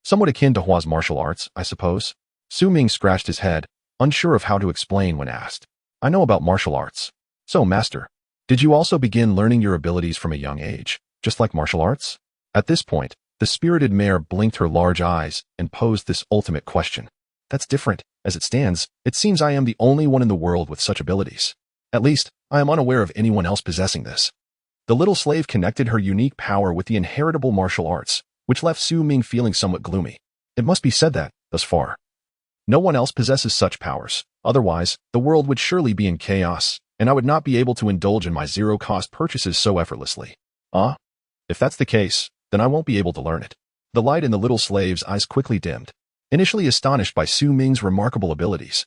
Somewhat akin to Hua's martial arts, I suppose. Su Ming scratched his head, unsure of how to explain when asked. I know about martial arts. So, master, did you also begin learning your abilities from a young age, just like martial arts? At this point, the spirited mare blinked her large eyes and posed this ultimate question. That's different. As it stands, it seems I am the only one in the world with such abilities. At least, I am unaware of anyone else possessing this. The little slave connected her unique power with the inheritable martial arts, which left Su Ming feeling somewhat gloomy. It must be said that, thus far, no one else possesses such powers. Otherwise, the world would surely be in chaos, and I would not be able to indulge in my zero-cost purchases so effortlessly. If that's the case, then I won't be able to learn it. The light in the little slave's eyes quickly dimmed. Initially astonished by Su Ming's remarkable abilities,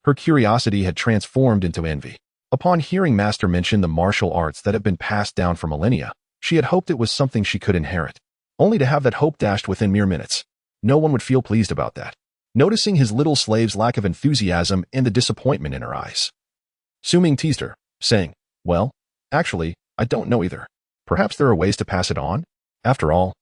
her curiosity had transformed into envy. Upon hearing Master mention the martial arts that had been passed down for millennia, she had hoped it was something she could inherit, only to have that hope dashed within mere minutes. No one would feel pleased about that. Noticing his little slave's lack of enthusiasm and the disappointment in her eyes, Su Ming teased her. saying, "Well, actually, I don't know either. Perhaps there are ways to pass it on? After all,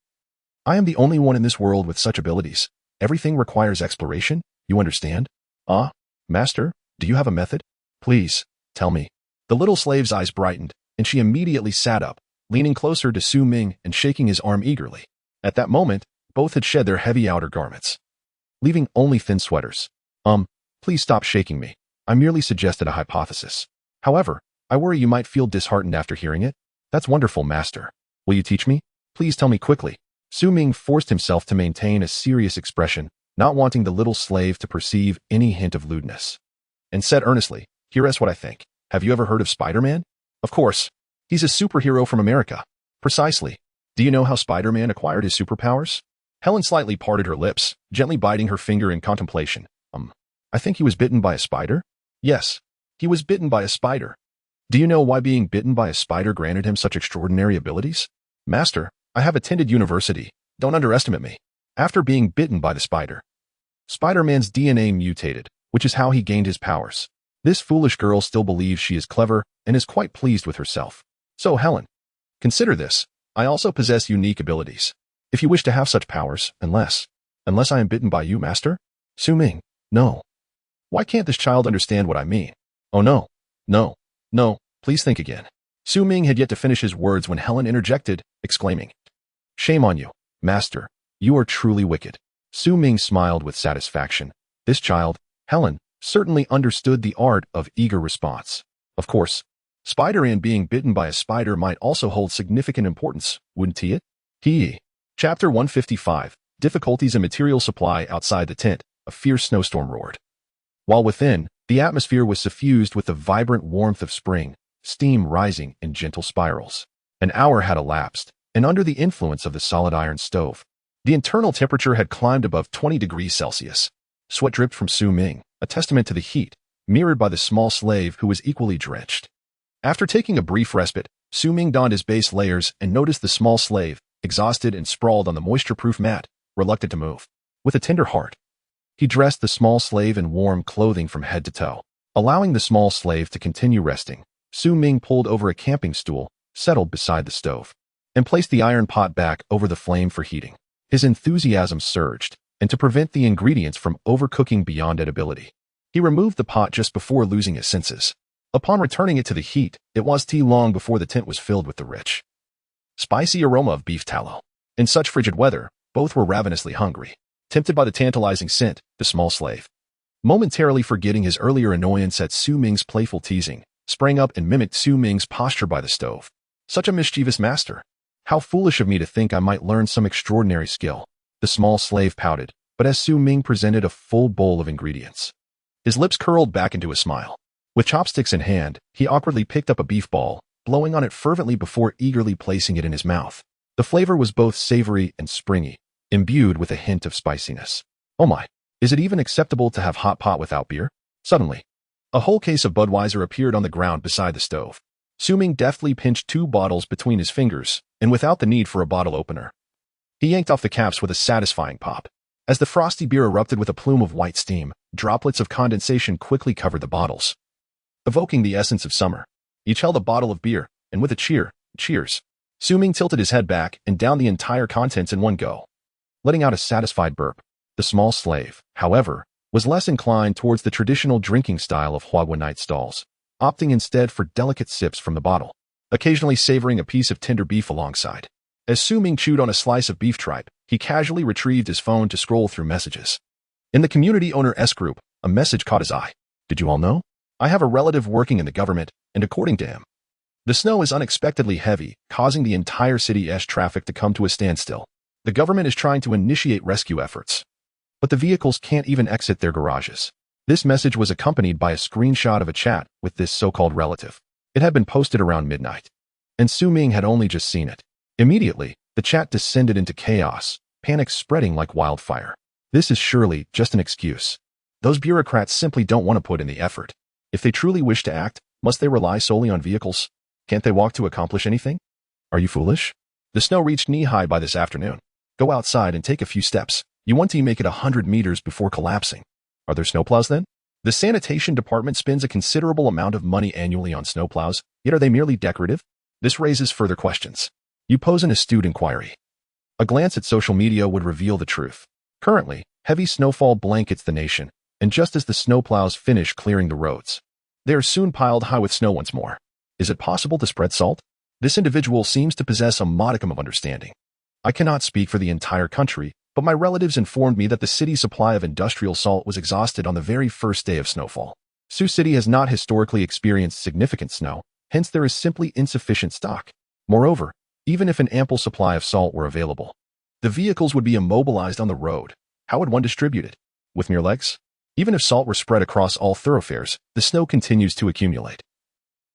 I am the only one in this world with such abilities. Everything requires exploration, you understand? Ah, master, do you have a method? Please, tell me." The little slave's eyes brightened, and she immediately sat up, leaning closer to Su Ming and shaking his arm eagerly. At that moment, both had shed their heavy outer garments, leaving only thin sweaters. Please stop shaking me. I merely suggested a hypothesis. However, I worry you might feel disheartened after hearing it. That's wonderful, master. Will you teach me? Please tell me quickly. Su Ming forced himself to maintain a serious expression, not wanting the little slave to perceive any hint of lewdness, and said earnestly, "Here's what I think. Have you ever heard of Spider-Man? Of course. He's a superhero from America. Precisely. Do you know how Spider-Man acquired his superpowers?" Helen slightly parted her lips, gently biting her finger in contemplation. I think he was bitten by a spider? Yes, he was bitten by a spider. Do you know why being bitten by a spider granted him such extraordinary abilities? Master, I have attended university. Don't underestimate me. After being bitten by the spider, Spider-Man's DNA mutated, which is how he gained his powers. This foolish girl still believes she is clever and is quite pleased with herself. So, Helen, consider this. I also possess unique abilities. If you wish to have such powers, unless I am bitten by you, master? Su Ming, no. Why can't this child understand what I mean? Oh no, please think again. Su Ming had yet to finish his words when Helen interjected, exclaiming, "Shame on you, master. You are truly wicked." Su Ming smiled with satisfaction. This child, Helen, certainly understood the art of eager response. Of course, Spider-Man being bitten by a spider might also hold significant importance, wouldn't it? Chapter 155, Difficulties in Material Supply. Outside the tent, a fierce snowstorm roared. While within, the atmosphere was suffused with the vibrant warmth of spring, steam rising in gentle spirals. An hour had elapsed, and under the influence of the solid iron stove, the internal temperature had climbed above 20 degrees Celsius. Sweat dripped from Su Ming, a testament to the heat, mirrored by the small slave who was equally drenched. After taking a brief respite, Su Ming donned his base layers and noticed the small slave, exhausted and sprawled on the moisture-proof mat, reluctant to move. With a tender heart, he dressed the small slave in warm clothing from head to toe. Allowing the small slave to continue resting, Su Ming pulled over a camping stool, settled beside the stove, and placed the iron pot back over the flame for heating. His enthusiasm surged, and to prevent the ingredients from overcooking beyond edibility, he removed the pot just before losing his senses. Upon returning it to the heat, it was too long before the tent was filled with the rich, spicy aroma of beef tallow. In such frigid weather, both were ravenously hungry. Tempted by the tantalizing scent, the small slave, momentarily forgetting his earlier annoyance at Su Ming's playful teasing, sprang up and mimicked Su Ming's posture by the stove. Such a mischievous master. How foolish of me to think I might learn some extraordinary skill. The small slave pouted, but as Su Ming presented a full bowl of ingredients, his lips curled back into a smile. With chopsticks in hand, he awkwardly picked up a beef ball, blowing on it fervently before eagerly placing it in his mouth. The flavor was both savory and springy, imbued with a hint of spiciness. Oh my, is it even acceptable to have hot pot without beer? Suddenly, a whole case of Budweiser appeared on the ground beside the stove. Su Ming deftly pinched 2 bottles between his fingers, and without the need for a bottle opener, he yanked off the caps with a satisfying pop. As the frosty beer erupted with a plume of white steam, droplets of condensation quickly covered the bottles, evoking the essence of summer. Each held a bottle of beer, and with a cheers, Su Ming tilted his head back and downed the entire contents in one go, letting out a satisfied burp. The small slave, however, was less inclined towards the traditional drinking style of Huagua night stalls, opting instead for delicate sips from the bottle, occasionally savoring a piece of tender beef alongside. As Su Ming chewed on a slice of beef tripe, he casually retrieved his phone to scroll through messages. In the community owner S group, a message caught his eye. Did you all know? I have a relative working in the government, and according to him, the snow is unexpectedly heavy, causing the entire city's traffic to come to a standstill. The government is trying to initiate rescue efforts, but the vehicles can't even exit their garages. This message was accompanied by a screenshot of a chat with this so-called relative. It had been posted around midnight, and Su Ming had only just seen it. Immediately, the chat descended into chaos, panic spreading like wildfire. This is surely just an excuse. Those bureaucrats simply don't want to put in the effort. If they truly wish to act, must they rely solely on vehicles? Can't they walk to accomplish anything? Are you foolish? The snow reached knee-high by this afternoon. Go outside and take a few steps. You want to make it 100 meters before collapsing. Are there snowplows then? The sanitation department spends a considerable amount of money annually on snowplows, yet are they merely decorative? This raises further questions. You pose an astute inquiry. A glance at social media would reveal the truth. Currently, heavy snowfall blankets the nation, and just as the snowplows finish clearing the roads, they are soon piled high with snow once more. Is it possible to spread salt? This individual seems to possess a modicum of understanding. I cannot speak for the entire country, but my relatives informed me that the city's supply of industrial salt was exhausted on the very first day of snowfall. Sioux City has not historically experienced significant snow, hence there is simply insufficient stock. Moreover, even if an ample supply of salt were available, the vehicles would be immobilized on the road. How would one distribute it? With mere legs? Even if salt were spread across all thoroughfares, the snow continues to accumulate,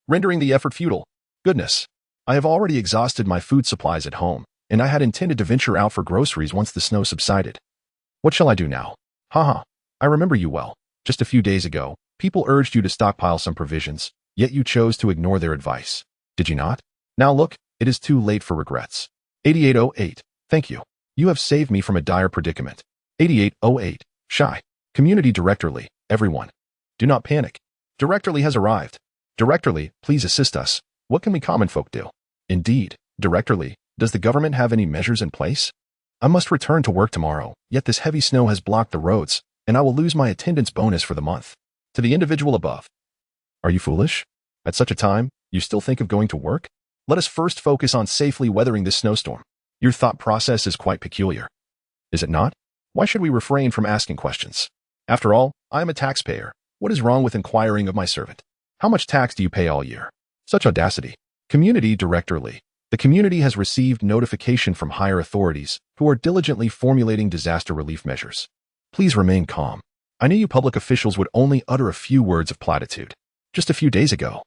rendering the effort futile. Goodness, I have already exhausted my food supplies at home, and I had intended to venture out for groceries once the snow subsided. What shall I do now? Haha, I remember you well. Just a few days ago, people urged you to stockpile some provisions, yet you chose to ignore their advice. Did you not? Now look, it is too late for regrets. 8808, thank you. You have saved me from a dire predicament. 8808, shy. Community Directorly, everyone. Do not panic. Directorly has arrived. Directorly, please assist us. What can we common folk do? Indeed, Directorly, does the government have any measures in place? I must return to work tomorrow, yet this heavy snow has blocked the roads, and I will lose my attendance bonus for the month. To the individual above. Are you foolish? At such a time, you still think of going to work? Let us first focus on safely weathering this snowstorm. Your thought process is quite peculiar. Is it not? Why should we refrain from asking questions? After all, I am a taxpayer. What is wrong with inquiring of my servant? How much tax do you pay all year? Such audacity. Community Directorly. The community has received notification from higher authorities who are diligently formulating disaster relief measures. Please remain calm. I knew you public officials would only utter a few words of platitude. Just a few days ago,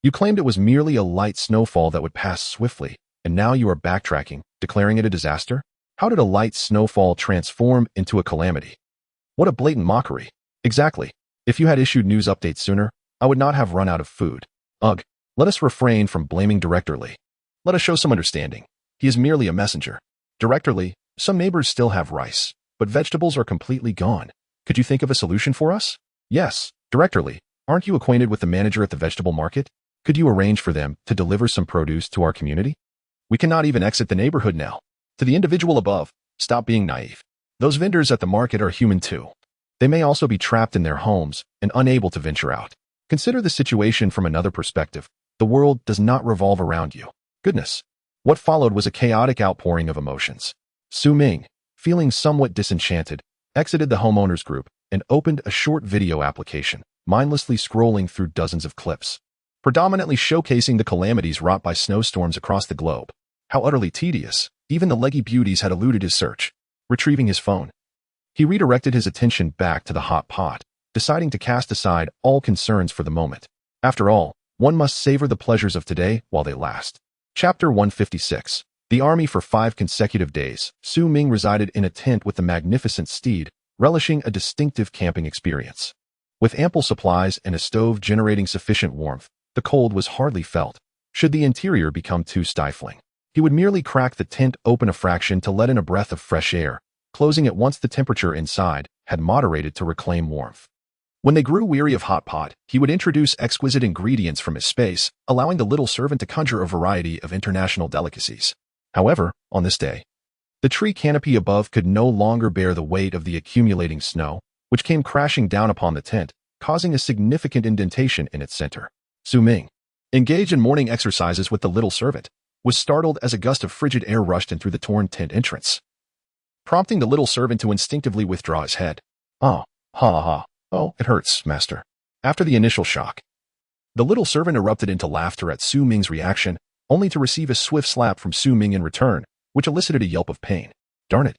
you claimed it was merely a light snowfall that would pass swiftly, and now you are backtracking, declaring it a disaster? How did a light snowfall transform into a calamity? What a blatant mockery. Exactly. If you had issued news updates sooner, I would not have run out of food. Ugh. Let us refrain from blaming Directorly. Let us show some understanding. He is merely a messenger. Directorly, some neighbors still have rice, but vegetables are completely gone. Could you think of a solution for us? Yes, Directorly. Aren't you acquainted with the manager at the vegetable market? Could you arrange for them to deliver some produce to our community? We cannot even exit the neighborhood now. To the individual above, stop being naive. Those vendors at the market are human too. They may also be trapped in their homes and unable to venture out. Consider the situation from another perspective. The world does not revolve around you. Goodness. What followed was a chaotic outpouring of emotions. Ming, feeling somewhat disenchanted, exited the homeowners group and opened a short video application, mindlessly scrolling through dozens of clips, predominantly showcasing the calamities wrought by snowstorms across the globe. How utterly tedious. Even the leggy beauties had eluded his search. Retrieving his phone, he redirected his attention back to the hot pot, deciding to cast aside all concerns for the moment. After all, one must savor the pleasures of today while they last. Chapter 156. The Army for 5 consecutive days. Ming resided in a tent with the magnificent steed, relishing a distinctive camping experience. With ample supplies and a stove generating sufficient warmth, the cold was hardly felt. Should the interior become too stifling, he would merely crack the tent open a fraction to let in a breath of fresh air, closing it once the temperature inside had moderated to reclaim warmth. When they grew weary of hot pot, he would introduce exquisite ingredients from his space, allowing the little servant to conjure a variety of international delicacies. However, on this day, the tree canopy above could no longer bear the weight of the accumulating snow, which came crashing down upon the tent, causing a significant indentation in its center. Ming, engaged in morning exercises with the little servant, was startled as a gust of frigid air rushed in through the torn tent entrance, prompting the little servant to instinctively withdraw his head. Oh, ha ha. Oh, it hurts, master. After the initial shock, the little servant erupted into laughter at Ming's reaction, only to receive a swift slap from Ming in return, which elicited a yelp of pain. Darn it.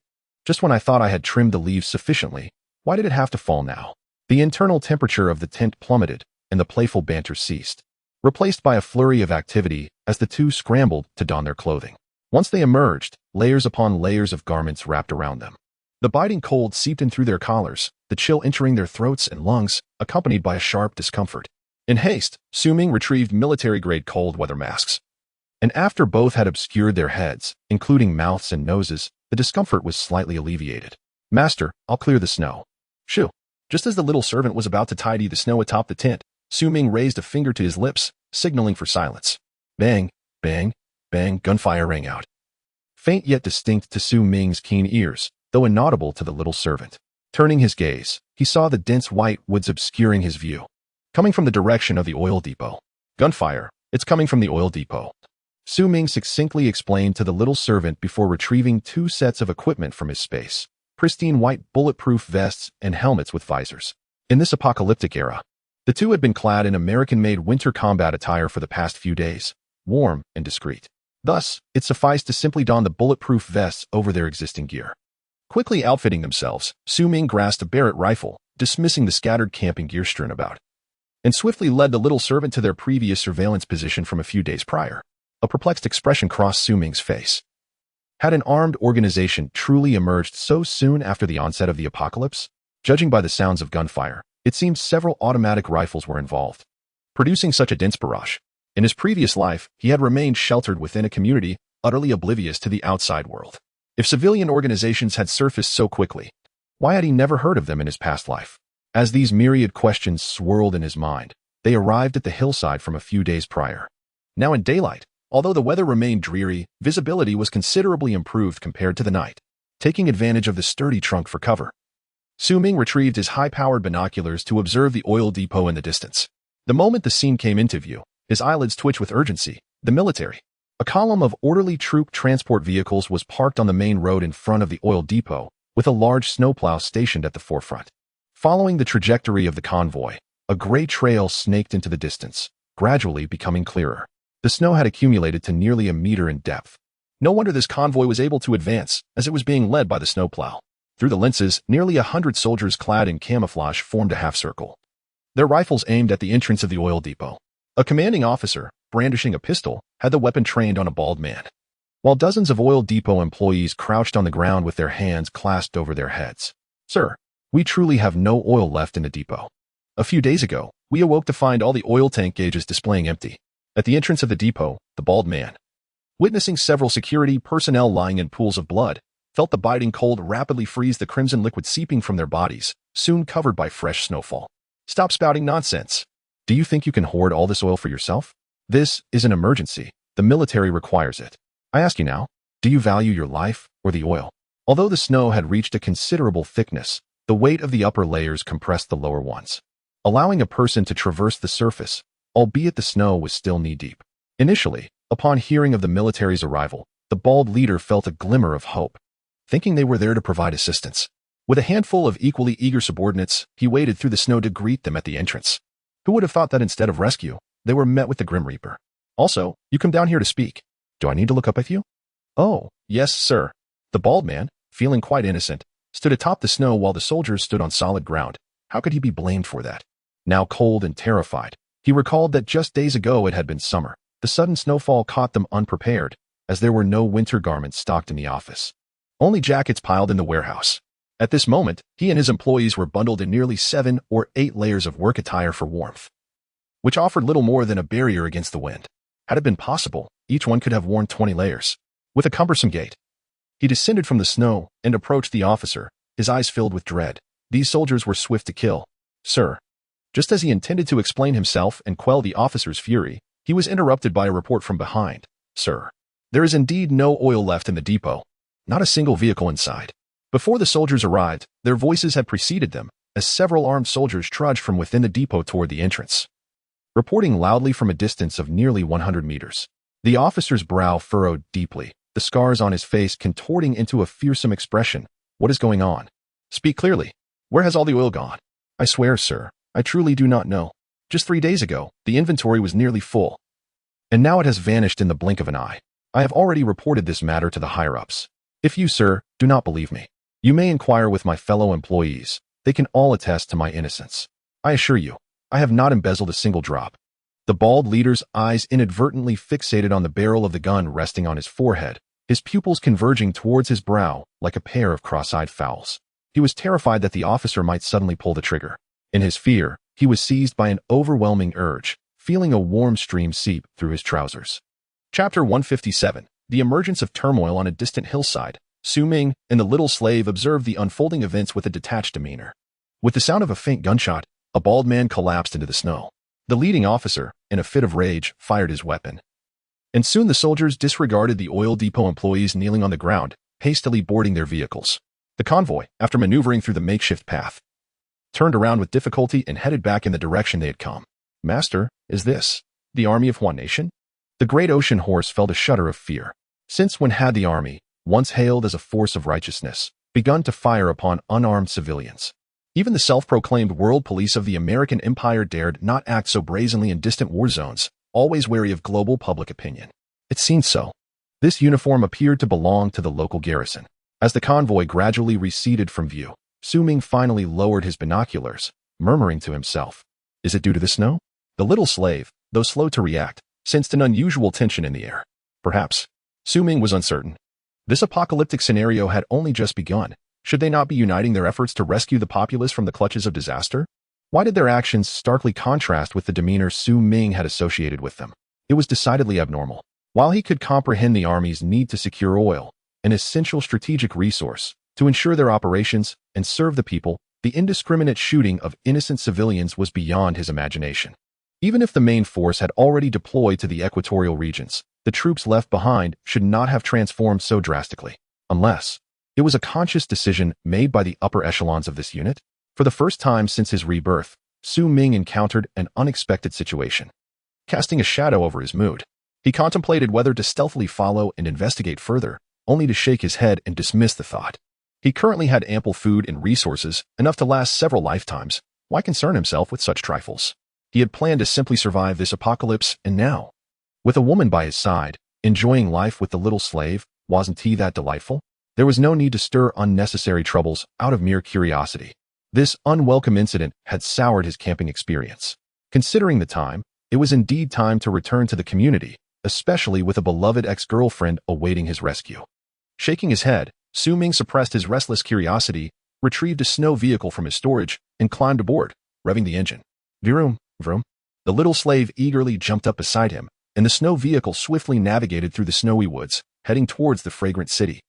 Just when I thought I had trimmed the leaves sufficiently, why did it have to fall now? The internal temperature of the tent plummeted, and the playful banter ceased, replaced by a flurry of activity as the two scrambled to don their clothing. Once they emerged, layers upon layers of garments wrapped around them. The biting cold seeped in through their collars, the chill entering their throats and lungs, accompanied by a sharp discomfort. In haste, Ming retrieved military-grade cold weather masks, and after both had obscured their heads, including mouths and noses, the discomfort was slightly alleviated. Master, I'll clear the snow. Shoo. Just as the little servant was about to tidy the snow atop the tent, Ming raised a finger to his lips, signaling for silence. Bang, bang, bang, gunfire rang out. Faint yet distinct to Ming's keen ears, though inaudible to the little servant. Turning his gaze, he saw the dense white woods obscuring his view. Coming from the direction of the oil depot. Gunfire, it's coming from the oil depot. Ming succinctly explained to the little servant before retrieving 2 sets of equipment from his space. Pristine white bulletproof vests and helmets with visors. In this apocalyptic era, the 2 had been clad in American-made winter combat attire for the past few days, warm and discreet. Thus, it sufficed to simply don the bulletproof vests over their existing gear. Quickly outfitting themselves, Ming grasped a Barrett rifle, dismissing the scattered camping gear strewn about, and swiftly led the little servant to their previous surveillance position from a few days prior. A perplexed expression crossed Ming's face. Had an armed organization truly emerged so soon after the onset of the apocalypse? Judging by the sounds of gunfire, it seemed several automatic rifles were involved, producing such a dense barrage. In his previous life, he had remained sheltered within a community utterly oblivious to the outside world. If civilian organizations had surfaced so quickly, why had he never heard of them in his past life? As these myriad questions swirled in his mind, they arrived at the hillside from a few days prior. Now in daylight, although the weather remained dreary, visibility was considerably improved compared to the night. Taking advantage of the sturdy trunk for cover, Ming retrieved his high-powered binoculars to observe the oil depot in the distance. The moment the scene came into view, his eyelids twitched with urgency. The military. A column of orderly troop transport vehicles was parked on the main road in front of the oil depot, with a large snowplow stationed at the forefront. Following the trajectory of the convoy, a gray trail snaked into the distance, gradually becoming clearer. The snow had accumulated to nearly 1 meter in depth. No wonder this convoy was able to advance, as it was being led by the snowplow. Through the lenses, nearly 100 soldiers clad in camouflage formed a half-circle, their rifles aimed at the entrance of the oil depot. A commanding officer, brandishing a pistol, had the weapon trained on a bald man, while dozens of oil depot employees crouched on the ground with their hands clasped over their heads. Sir, we truly have no oil left in the depot. A few days ago, we awoke to find all the oil tank gauges displaying empty. At the entrance of the depot, the bald man, witnessing several security personnel lying in pools of blood, felt the biting cold rapidly freeze the crimson liquid seeping from their bodies, soon covered by fresh snowfall. Stop spouting nonsense. Do you think you can hoard all this oil for yourself? This is an emergency. The military requires it. I ask you now, do you value your life or the oil? Although the snow had reached a considerable thickness, the weight of the upper layers compressed the lower ones, allowing a person to traverse the surface, albeit the snow was still knee-deep. Initially, upon hearing of the military's arrival, the bald leader felt a glimmer of hope, thinking they were there to provide assistance. With a handful of equally eager subordinates, he waded through the snow to greet them at the entrance. Who would have thought that instead of rescue, they were met with the Grim Reaper? Also, you come down here to speak. Do I need to look up with you? Oh, yes, sir. The bald man, feeling quite innocent, stood atop the snow while the soldiers stood on solid ground. How could he be blamed for that? Now cold and terrified, he recalled that just days ago it had been summer. The sudden snowfall caught them unprepared, as there were no winter garments stocked in the office. Only jackets piled in the warehouse. At this moment, he and his employees were bundled in nearly 7 or 8 layers of work attire for warmth, which offered little more than a barrier against the wind. Had it been possible, each one could have worn 20 layers. With a cumbersome gait, he descended from the snow and approached the officer, his eyes filled with dread. These soldiers were swift to kill. Sir. Just as he intended to explain himself and quell the officer's fury, he was interrupted by a report from behind. Sir. There is indeed no oil left in the depot. Not a single vehicle inside. Before the soldiers arrived, their voices had preceded them, as several armed soldiers trudged from within the depot toward the entrance, reporting loudly from a distance of nearly 100 meters. The officer's brow furrowed deeply, the scars on his face contorting into a fearsome expression. What is going on? Speak clearly. Where has all the oil gone? I swear, sir, I truly do not know. Just 3 days ago, the inventory was nearly full, and now it has vanished in the blink of an eye. I have already reported this matter to the higher-ups. If you, sir, do not believe me, you may inquire with my fellow employees. They can all attest to my innocence. I assure you, I have not embezzled a single drop. The bald leader's eyes inadvertently fixated on the barrel of the gun resting on his forehead, his pupils converging towards his brow like a pair of cross-eyed fowls. He was terrified that the officer might suddenly pull the trigger. In his fear, he was seized by an overwhelming urge, feeling a warm stream seep through his trousers. Chapter 157. The emergence of turmoil on a distant hillside. Ming and the little slave observed the unfolding events with a detached demeanor. With the sound of a faint gunshot, a bald man collapsed into the snow. The leading officer, in a fit of rage, fired his weapon. And soon the soldiers disregarded the oil depot employees kneeling on the ground, hastily boarding their vehicles. The convoy, after maneuvering through the makeshift path, turned around with difficulty and headed back in the direction they had come. Master, is this the army of one nation? The great ocean horse felt a shudder of fear. Since when had the army, once hailed as a force of righteousness, begun to fire upon unarmed civilians? Even the self-proclaimed world police of the American empire dared not act so brazenly in distant war zones, always wary of global public opinion. It seemed so. This uniform appeared to belong to the local garrison. As the convoy gradually receded from view, Ming finally lowered his binoculars, murmuring to himself, "Is it due to the snow?" The little slave, though slow to react, sensed an unusual tension in the air. Perhaps. Ming was uncertain. This apocalyptic scenario had only just begun. Should they not be uniting their efforts to rescue the populace from the clutches of disaster? Why did their actions starkly contrast with the demeanor Ming had associated with them? It was decidedly abnormal. While he could comprehend the army's need to secure oil, an essential strategic resource, to ensure their operations and serve the people, the indiscriminate shooting of innocent civilians was beyond his imagination. Even if the main force had already deployed to the equatorial regions, the troops left behind should not have transformed so drastically, unless it was a conscious decision made by the upper echelons of this unit. For the first time since his rebirth, Ming encountered an unexpected situation, casting a shadow over his mood. He contemplated whether to stealthily follow and investigate further, only to shake his head and dismiss the thought. He currently had ample food and resources, enough to last several lifetimes. Why concern himself with such trifles? He had planned to simply survive this apocalypse, and now, with a woman by his side, enjoying life with the little slave, wasn't he that delightful? There was no need to stir unnecessary troubles out of mere curiosity. This unwelcome incident had soured his camping experience. Considering the time, it was indeed time to return to the community, especially with a beloved ex-girlfriend awaiting his rescue. Shaking his head, Ming suppressed his restless curiosity, retrieved a snow vehicle from his storage, and climbed aboard, revving the engine. Vroom, vroom. The little slave eagerly jumped up beside him, and the snow vehicle swiftly navigated through the snowy woods, heading towards the fragrant city.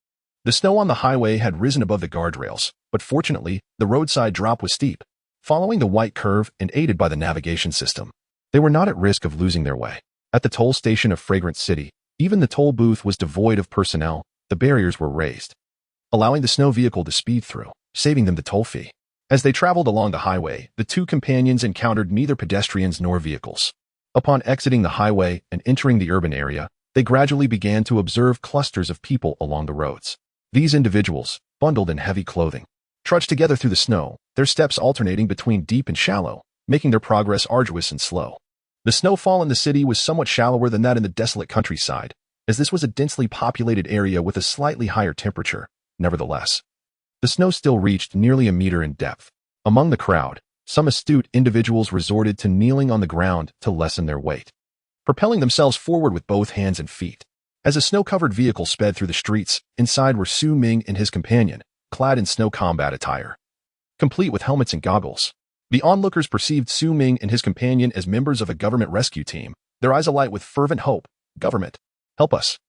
The snow on the highway had risen above the guardrails, but fortunately, the roadside drop was steep. Following the white curve and aided by the navigation system, they were not at risk of losing their way. At the toll station of Fragrant City, even the toll booth was devoid of personnel. The barriers were raised, allowing the snow vehicle to speed through, saving them the toll fee. As they traveled along the highway, the two companions encountered neither pedestrians nor vehicles. Upon exiting the highway and entering the urban area, they gradually began to observe clusters of people along the roads. These individuals, bundled in heavy clothing, trudged together through the snow, their steps alternating between deep and shallow, making their progress arduous and slow. The snowfall in the city was somewhat shallower than that in the desolate countryside, as this was a densely populated area with a slightly higher temperature. Nevertheless, the snow still reached nearly a meter in depth. Among the crowd, some astute individuals resorted to kneeling on the ground to lessen their weight, propelling themselves forward with both hands and feet. As a snow-covered vehicle sped through the streets, inside were Ming and his companion, clad in snow combat attire, complete with helmets and goggles. The onlookers perceived Ming and his companion as members of a government rescue team, their eyes alight with fervent hope. "Government, help us.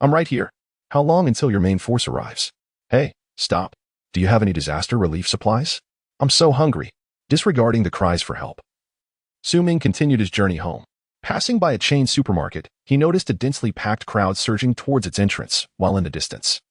I'm right here. How long until your main force arrives? Hey, stop. Do you have any disaster relief supplies? I'm so hungry." Disregarding the cries for help, Ming continued his journey home. Passing by a chain supermarket, he noticed a densely packed crowd surging towards its entrance, while in the distance,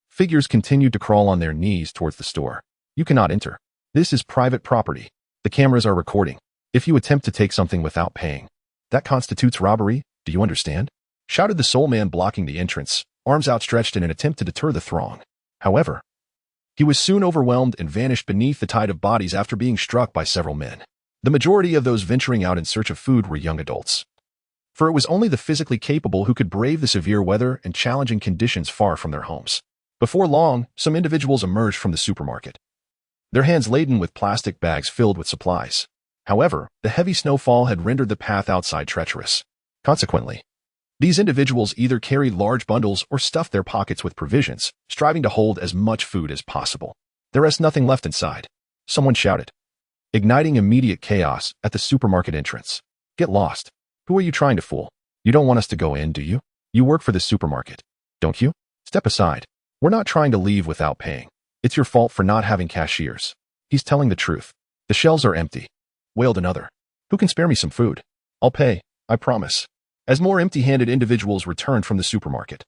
figures continued to crawl on their knees towards the store. "You cannot enter. This is private property. The cameras are recording. If you attempt to take something without paying, that constitutes robbery. Do you understand?" shouted the sole man blocking the entrance, arms outstretched in an attempt to deter the throng. However, he was soon overwhelmed and vanished beneath the tide of bodies after being struck by several men. The majority of those venturing out in search of food were young adults, for it was only the physically capable who could brave the severe weather and challenging conditions far from their homes. Before long, some individuals emerged from the supermarket, their hands laden with plastic bags filled with supplies. However, the heavy snowfall had rendered the path outside treacherous. Consequently, these individuals either carried large bundles or stuffed their pockets with provisions, striving to hold as much food as possible. There was nothing left inside. Someone shouted, igniting immediate chaos at the supermarket entrance. "Get lost. Who are you trying to fool? You don't want us to go in, do you? You work for this supermarket, don't you? Step aside. We're not trying to leave without paying. It's your fault for not having cashiers." He's telling the truth. The shelves are empty, wailed another. Who can spare me some food? I'll pay, I promise. As more empty-handed individuals returned from the supermarket.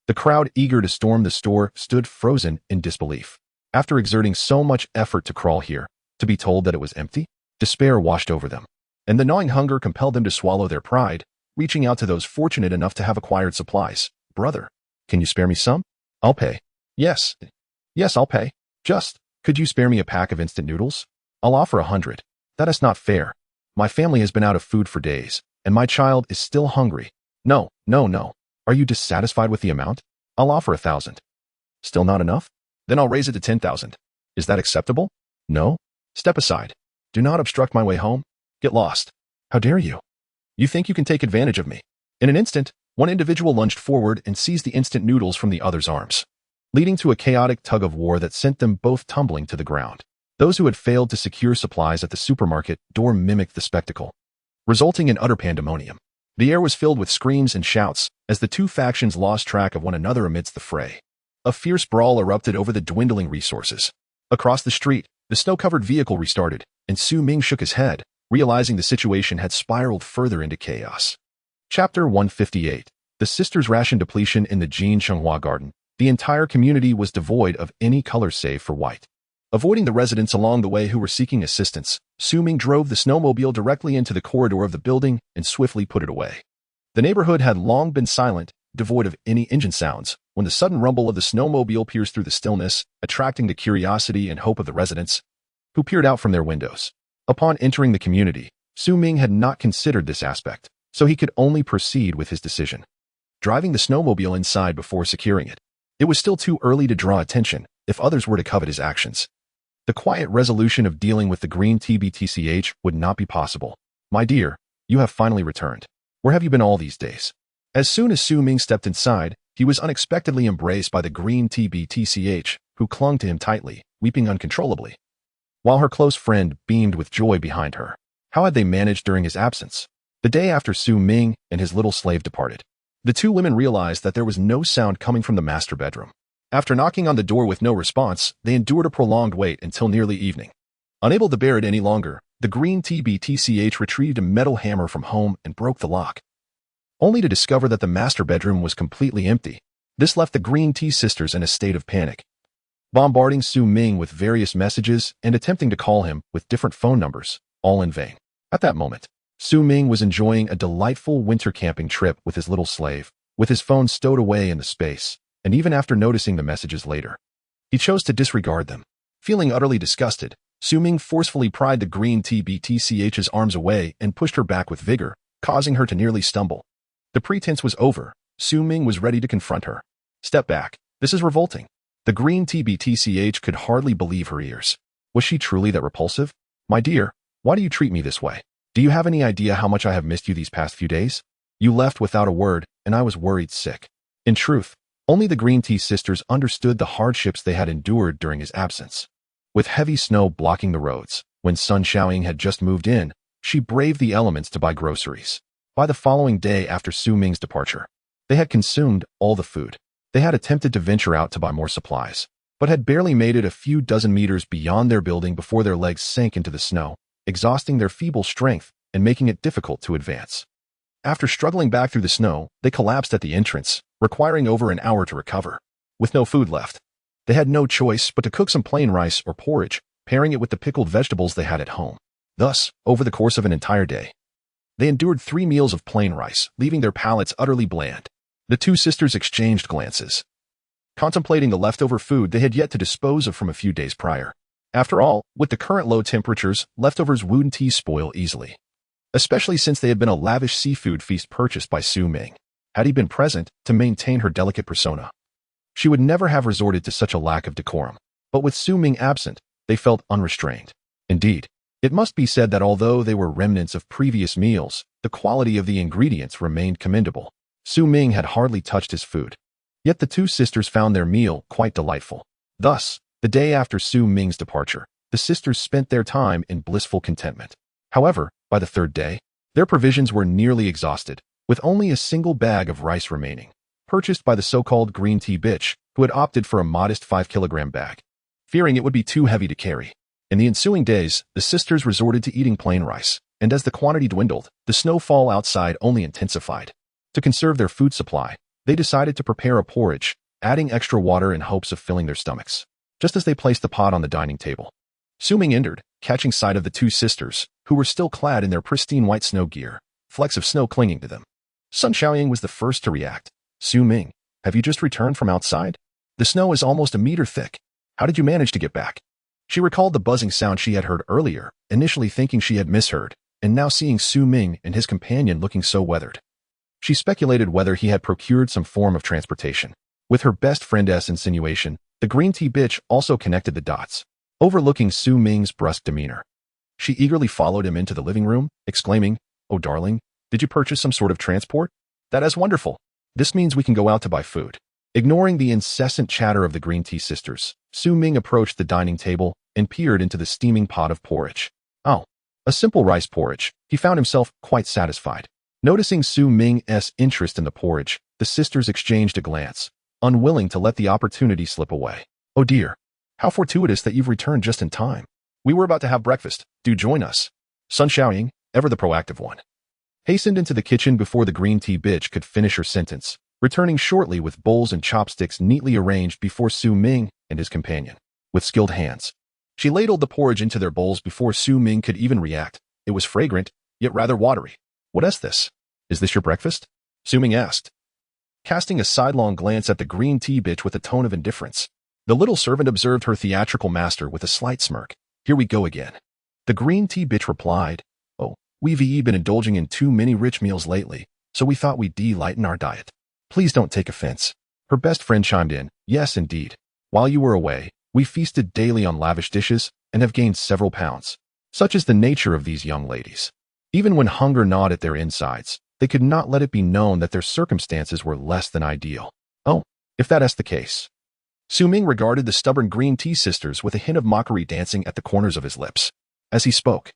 The crowd eager to storm the store stood frozen in disbelief. After exerting so much effort to crawl here, to be told that it was empty, despair washed over them. And the gnawing hunger compelled them to swallow their pride, reaching out to those fortunate enough to have acquired supplies. Brother, can you spare me some? I'll pay. Yes, I'll pay. Just, could you spare me a pack of instant noodles? I'll offer 100. That is not fair. My family has been out of food for days, and my child is still hungry. No. Are you dissatisfied with the amount? I'll offer 1,000. Still not enough? Then I'll raise it to 10,000. Is that acceptable? No? Step aside. Do not obstruct my way home. Get lost. How dare you? You think you can take advantage of me? In an instant, one individual lunged forward and seized the instant noodles from the other's arms, leading to a chaotic tug-of-war that sent them both tumbling to the ground. Those who had failed to secure supplies at the supermarket door mimicked the spectacle, resulting in utter pandemonium. The air was filled with screams and shouts as the two factions lost track of one another amidst the fray. A fierce brawl erupted over the dwindling resources. Across the street, the snow-covered vehicle restarted, and Su Ming shook his head, realizing the situation had spiraled further into chaos. Chapter 158. The sisters' ration depletion in the Jin Chenghua Garden. The entire community was devoid of any color save for white. Avoiding the residents along the way who were seeking assistance, Su Ming drove the snowmobile directly into the corridor of the building and swiftly put it away. The neighborhood had long been silent, devoid of any engine sounds, when the sudden rumble of the snowmobile pierced through the stillness, attracting the curiosity and hope of the residents, who peered out from their windows. Upon entering the community, Su Ming had not considered this aspect, so he could only proceed with his decision, driving the snowmobile inside before securing it. It was still too early to draw attention if others were to covet his actions. The quiet resolution of dealing with the green TBTCH would not be possible. My dear, you have finally returned. Where have you been all these days? As soon as Su Ming stepped inside, he was unexpectedly embraced by the green TBTCH, who clung to him tightly, weeping uncontrollably, while her close friend beamed with joy behind her. How had they managed during his absence? The day after Su Ming and his little slave departed, the two women realized that there was no sound coming from the master bedroom. After knocking on the door with no response, they endured a prolonged wait until nearly evening. Unable to bear it any longer, the green TBTCH retrieved a metal hammer from home and broke the lock, only to discover that the master bedroom was completely empty. This left the Green Tea sisters in a state of panic, bombarding Su Ming with various messages and attempting to call him with different phone numbers, all in vain. At that moment, Su Ming was enjoying a delightful winter camping trip with his little slave, with his phone stowed away in the space, and even after noticing the messages later, he chose to disregard them. Feeling utterly disgusted, Su Ming forcefully pried the green TBTCH's arms away and pushed her back with vigor, causing her to nearly stumble. The pretense was over. Su Ming was ready to confront her. Step back. This is revolting. The green TBTCH could hardly believe her ears. Was she truly that repulsive? My dear, why do you treat me this way? Do you have any idea how much I have missed you these past few days? You left without a word, and I was worried sick. In truth, only the Green Tea sisters understood the hardships they had endured during his absence. With heavy snow blocking the roads, when Sun Xiaoying had just moved in, she braved the elements to buy groceries. By the following day after Su Ming's departure, they had consumed all the food. They had attempted to venture out to buy more supplies, but had barely made it a few dozen meters beyond their building before their legs sank into the snow, exhausting their feeble strength and making it difficult to advance. After struggling back through the snow, they collapsed at the entrance, requiring over an hour to recover. With no food left, they had no choice but to cook some plain rice or porridge, pairing it with the pickled vegetables they had at home. Thus, over the course of an entire day, they endured 3 meals of plain rice, leaving their palates utterly bland. The two sisters exchanged glances, contemplating the leftover food they had yet to dispose of from a few days prior. After all, with the current low temperatures, leftovers wouldn't spoil easily, especially since they had been a lavish seafood feast purchased by Su Ming. Had he been present to maintain her delicate persona, she would never have resorted to such a lack of decorum. But with Su Ming absent, they felt unrestrained. Indeed, it must be said that although they were remnants of previous meals, the quality of the ingredients remained commendable. Su Ming had hardly touched his food, yet the two sisters found their meal quite delightful. Thus, the day after Su Ming's departure, the sisters spent their time in blissful contentment. However, by the third day, their provisions were nearly exhausted, with only a single bag of rice remaining, purchased by the so-called green tea bitch, who had opted for a modest 5-kilogram bag, fearing it would be too heavy to carry. In the ensuing days, the sisters resorted to eating plain rice, and as the quantity dwindled, the snowfall outside only intensified. To conserve their food supply, they decided to prepare a porridge, adding extra water in hopes of filling their stomachs. Just as they placed the pot on the dining table, Ming entered, catching sight of the two sisters, who were still clad in their pristine white snow gear, flecks of snow clinging to them. Sun Xiaoying was the first to react. Ming, have you just returned from outside? The snow is almost a meter thick. How did you manage to get back? She recalled the buzzing sound she had heard earlier, initially thinking she had misheard, and now seeing Ming and his companion looking so weathered. She speculated whether he had procured some form of transportation. With her best friend's insinuation, the green tea bitch also connected the dots, overlooking Ming's brusque demeanor. She eagerly followed him into the living room, exclaiming, "Oh, darling, did you purchase some sort of transport? That is wonderful. This means we can go out to buy food." Ignoring the incessant chatter of the green tea sisters, Ming approached the dining table and peered into the steaming pot of porridge. Oh, a simple rice porridge. He found himself quite satisfied. Noticing Ming's interest in the porridge, the sisters exchanged a glance, unwilling to let the opportunity slip away. "Oh dear, how fortuitous that you've returned just in time. We were about to have breakfast. Do join us." Sun Xiaoying, ever the proactive one, hastened into the kitchen before the green tea bitch could finish her sentence, returning shortly with bowls and chopsticks neatly arranged before Ming and his companion. With skilled hands, she ladled the porridge into their bowls before Ming could even react. It was fragrant, yet rather watery. "What is this? Is this your breakfast?" Ming asked, casting a sidelong glance at the green tea bitch with a tone of indifference. The little servant observed her theatrical master with a slight smirk. "Here we go again." The green tea bitch replied, "Oh, we've been indulging in too many rich meals lately, so we thought we'd lighten our diet. Please don't take offense." Her best friend chimed in, "Yes, indeed. While you were away, we feasted daily on lavish dishes and have gained several pounds. Such is the nature of these young ladies. Even when hunger gnawed at their insides, they could not let it be known that their circumstances were less than ideal." "Oh, if that is the case." Ming regarded the stubborn green tea sisters with a hint of mockery dancing at the corners of his lips. As he spoke,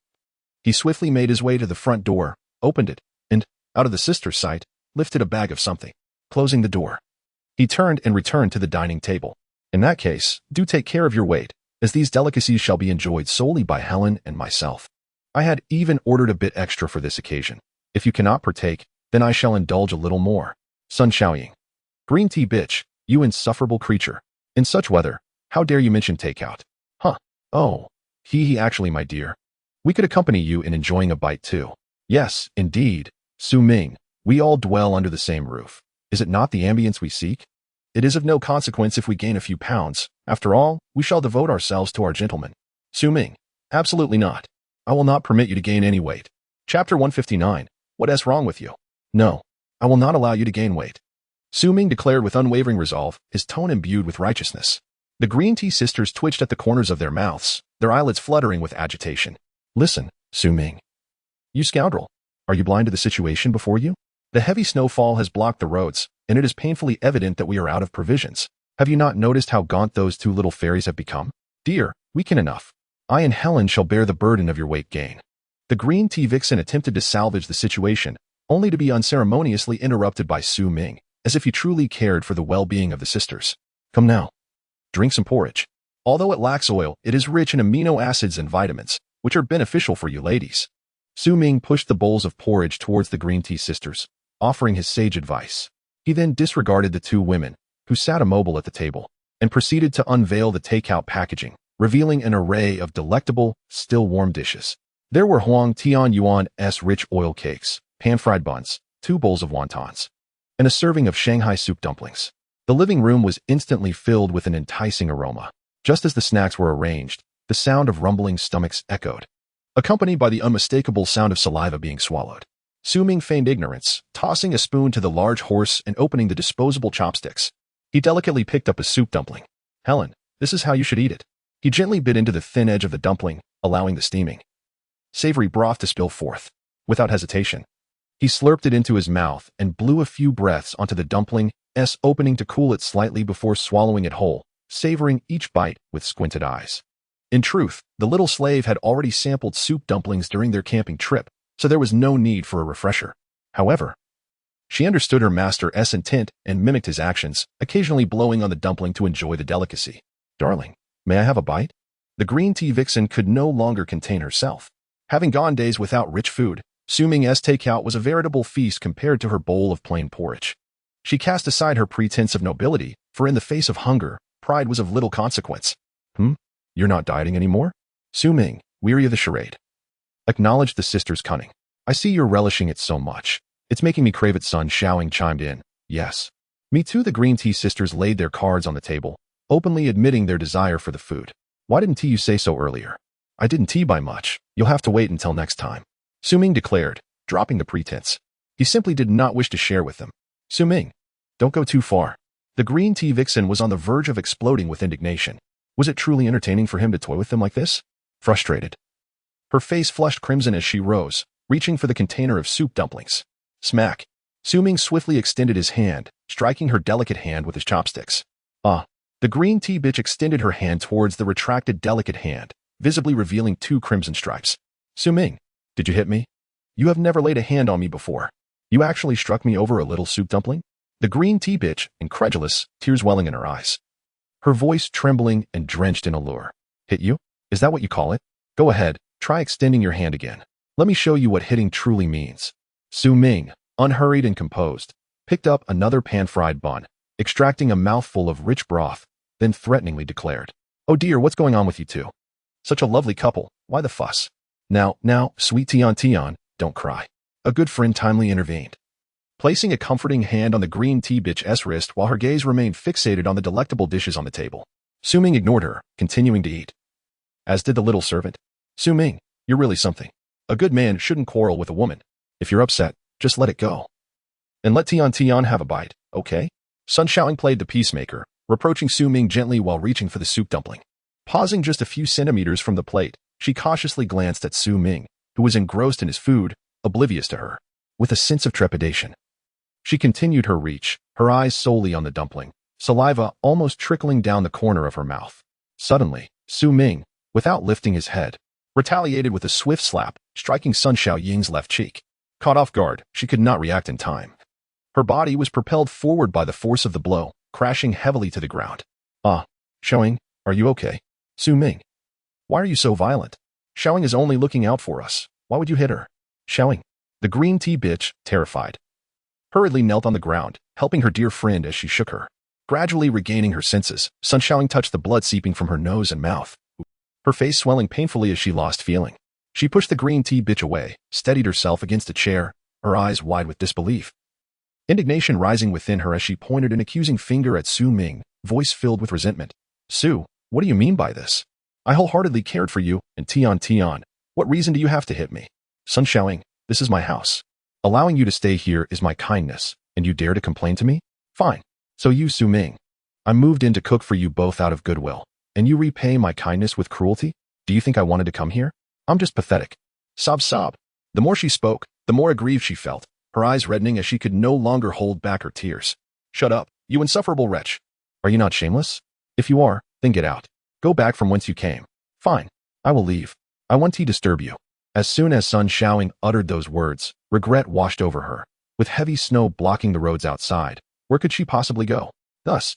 he swiftly made his way to the front door, opened it, and, out of the sisters' sight, lifted a bag of something. Closing the door, he turned and returned to the dining table. "In that case, do take care of your weight, as these delicacies shall be enjoyed solely by Helen and myself. I had even ordered a bit extra for this occasion. If you cannot partake, then I shall indulge a little more." Sun Xiaoying. "Green tea bitch, you insufferable creature. In such weather, how dare you mention takeout? Huh. Oh, actually, my dear. We could accompany you in enjoying a bite too." "Yes, indeed. Ming, we all dwell under the same roof. Is it not the ambience we seek? It is of no consequence if we gain a few pounds. After all, we shall devote ourselves to our gentlemen." Ming, "Absolutely not. I will not permit you to gain any weight." Chapter 159. What is wrong with you? "No, I will not allow you to gain weight," Ming declared with unwavering resolve, his tone imbued with righteousness. The green tea sisters twitched at the corners of their mouths, their eyelids fluttering with agitation. "Listen, Ming. You scoundrel. Are you blind to the situation before you? The heavy snowfall has blocked the roads, and it is painfully evident that we are out of provisions. Have you not noticed how gaunt those two little fairies have become? Dear, weaken enough. I and Helen shall bear the burden of your weight gain." The green tea vixen attempted to salvage the situation, only to be unceremoniously interrupted by Ming, as if he truly cared for the well-being of the sisters. "Come now. Drink some porridge. Although it lacks oil, it is rich in amino acids and vitamins, which are beneficial for you ladies." Ming pushed the bowls of porridge towards the green tea sisters, offering his sage advice. He then disregarded the two women, who sat immobile at the table, and proceeded to unveil the takeout packaging, revealing an array of delectable, still-warm dishes. There were Huang Tian Yuan's rich oil cakes, pan-fried buns, 2 bowls of wontons, and a serving of Shanghai soup dumplings. The living room was instantly filled with an enticing aroma. Just as the snacks were arranged, the sound of rumbling stomachs echoed, accompanied by the unmistakable sound of saliva being swallowed. Ming feigned ignorance, tossing a spoon to the large horse and opening the disposable chopsticks. He delicately picked up a soup dumpling. "Helen, this is how you should eat it." He gently bit into the thin edge of the dumpling, allowing the steaming, savory broth to spill forth. Without hesitation, he slurped it into his mouth and blew a few breaths onto the dumpling's opening to cool it slightly before swallowing it whole, savoring each bite with squinted eyes. In truth, the little slave had already sampled soup dumplings during their camping trip, so there was no need for a refresher. However, she understood her master's intent and mimicked his actions, occasionally blowing on the dumpling to enjoy the delicacy. "Darling, may I have a bite?" The green tea vixen could no longer contain herself. Having gone days without rich food, Su Ming's takeout was a veritable feast compared to her bowl of plain porridge. She cast aside her pretense of nobility, for in the face of hunger, pride was of little consequence. You're not dieting anymore? Su Ming, weary of the charade, acknowledged the sister's cunning. I see you're relishing it so much. It's making me crave it, Sun Shaoing chimed in. Yes. Me too. The green tea sisters laid their cards on the table, openly admitting their desire for the food. Why didn't you say so earlier? I didn't tea by much. You'll have to wait until next time, Su Ming declared, dropping the pretense. He simply did not wish to share with them. Su Ming, don't go too far. The green tea vixen was on the verge of exploding with indignation. Was it truly entertaining for him to toy with them like this? Frustrated, her face flushed crimson as she rose, reaching for the container of soup dumplings. Smack! Su Ming swiftly extended his hand, striking her delicate hand with his chopsticks. The green tea bitch extended her hand towards the retracted delicate hand, visibly revealing 2 crimson stripes. Su Ming, did you hit me? You have never laid a hand on me before. You actually struck me over a little soup dumpling? The green tea bitch, incredulous, tears welling in her eyes, her voice trembling and drenched in allure. Hit you? Is that what you call it? Go ahead, try extending your hand again. Let me show you what hitting truly means. Su Ming, unhurried and composed, picked up another pan-fried bun, extracting a mouthful of rich broth, then threateningly declared, Oh dear, what's going on with you two? Such a lovely couple, why the fuss? Now, sweet Tian, don't cry. A good friend timely intervened, placing a comforting hand on the green tea bitch's wrist while her gaze remained fixated on the delectable dishes on the table. Su Ming ignored her, continuing to eat, as did the little servant. Su Ming, you're really something. A good man shouldn't quarrel with a woman. If you're upset, just let it go. And let Tian have a bite, okay? Sun Shaoing played the peacemaker, reproaching Su Ming gently while reaching for the soup dumpling. Pausing just a few centimeters from the plate, she cautiously glanced at Su Ming, who was engrossed in his food, oblivious to her. With a sense of trepidation, she continued her reach, her eyes solely on the dumpling, saliva almost trickling down the corner of her mouth. Suddenly, Su Ming, without lifting his head, retaliated with a swift slap, striking Sun Shaoying's left cheek. Caught off guard, she could not react in time. Her body was propelled forward by the force of the blow, crashing heavily to the ground. Shaoying, are you okay? Su Ming, why are you so violent? Shaoying is only looking out for us. Why would you hit her? Shaoying, the green tea bitch, terrified, hurriedly knelt on the ground, helping her dear friend as she shook her. Gradually regaining her senses, Sun Shaoying touched the blood seeping from her nose and mouth, her face swelling painfully as she lost feeling. She pushed the green tea bitch away, steadied herself against a chair, her eyes wide with disbelief. Indignation rising within her as she pointed an accusing finger at Su Ming, voice filled with resentment. Su, what do you mean by this? I wholeheartedly cared for you, and Tian, what reason do you have to hit me? Sun Shaoying, this is my house. Allowing you to stay here is my kindness, and you dare to complain to me? Fine. So you, Su Ming, I moved in to cook for you both out of goodwill, and you repay my kindness with cruelty? Do you think I wanted to come here? I'm just pathetic. Sob. The more she spoke, the more aggrieved she felt, her eyes reddening as she could no longer hold back her tears. Shut up, you insufferable wretch. Are you not shameless? If you are, then get out. Go back from whence you came. Fine. I will leave. I won't disturb you. As soon as Sun Shaoing uttered those words, regret washed over her. With heavy snow blocking the roads outside, where could she possibly go? Thus,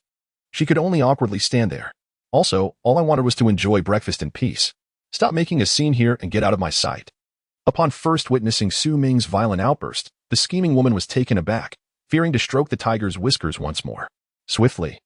she could only awkwardly stand there. Also, all I wanted was to enjoy breakfast in peace. Stop making a scene here and get out of my sight. Upon first witnessing Su Ming's violent outburst, the scheming woman was taken aback, fearing to stroke the tiger's whiskers once more. Swiftly,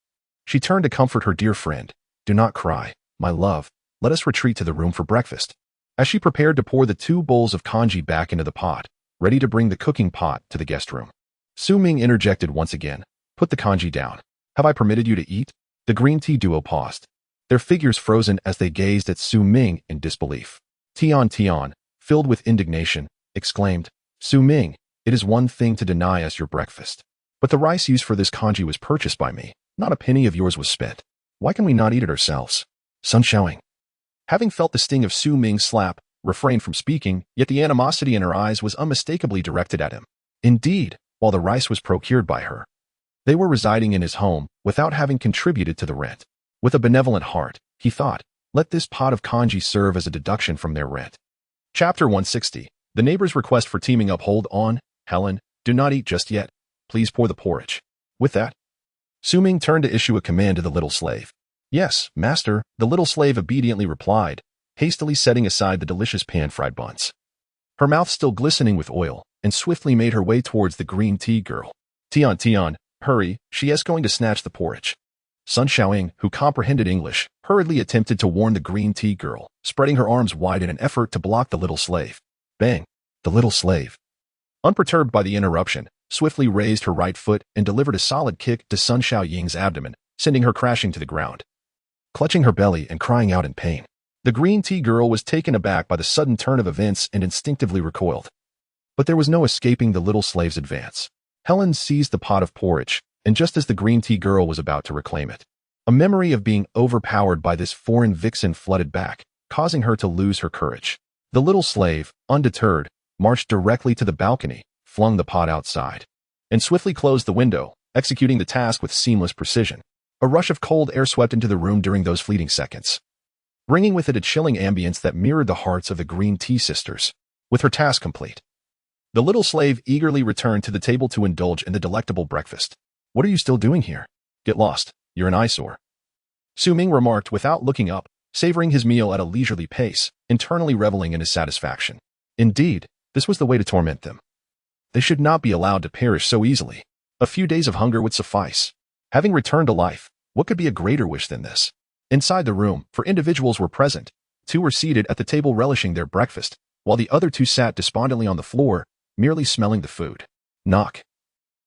she turned to comfort her dear friend. Do not cry, my love. Let us retreat to the room for breakfast. As she prepared to pour the 2 bowls of congee back into the pot, ready to bring the cooking pot to the guest room, Su Ming interjected once again. Put the congee down. Have I permitted you to eat? The green tea duo paused, their figures frozen as they gazed at Su Ming in disbelief. Tian, filled with indignation, exclaimed, Su Ming, it is one thing to deny us your breakfast, but the rice used for this congee was purchased by me. Not a penny of yours was spent. Why can we not eat it ourselves? Sun Shaoing, having felt the sting of Su Ming's slap, refrained from speaking, yet the animosity in her eyes was unmistakably directed at him. Indeed, while the rice was procured by her, they were residing in his home without having contributed to the rent. With a benevolent heart, he thought, let this pot of congee serve as a deduction from their rent. Chapter 160. The neighbor's request for teaming up. Hold on, Helen, do not eat just yet. Please pour the porridge. With that, Su Ming turned to issue a command to the little slave. Yes, master, the little slave obediently replied, hastily setting aside the delicious pan-fried buns. Her mouth still glistening with oil, and swiftly made her way towards the green tea girl. Tian, hurry, she is going to snatch the porridge. Sun Xiaoying, who comprehended English, hurriedly attempted to warn the green tea girl, spreading her arms wide in an effort to block the little slave. Bang! The little slave, unperturbed by the interruption, swiftly raised her right foot and delivered a solid kick to Sun Xiaoying's abdomen, sending her crashing to the ground. Clutching her belly and crying out in pain, the green tea girl was taken aback by the sudden turn of events and instinctively recoiled. But there was no escaping the little slave's advance. Helen seized the pot of porridge, and just as the green tea girl was about to reclaim it, a memory of being overpowered by this foreign vixen flooded back, causing her to lose her courage. The little slave, undeterred, marched directly to the balcony, flung the pot outside, and swiftly closed the window, executing the task with seamless precision. A rush of cold air swept into the room during those fleeting seconds, bringing with it a chilling ambience that mirrored the hearts of the green tea sisters. With her task complete, the little slave eagerly returned to the table to indulge in the delectable breakfast. What are you still doing here? Get lost, you're an eyesore. Su Ming remarked without looking up, savoring his meal at a leisurely pace, internally reveling in his satisfaction. Indeed, this was the way to torment them. They should not be allowed to perish so easily. A few days of hunger would suffice. Having returned to life, what could be a greater wish than this? Inside the room, 4 individuals were present. 2 were seated at the table relishing their breakfast, while the other 2 sat despondently on the floor, merely smelling the food. Knock.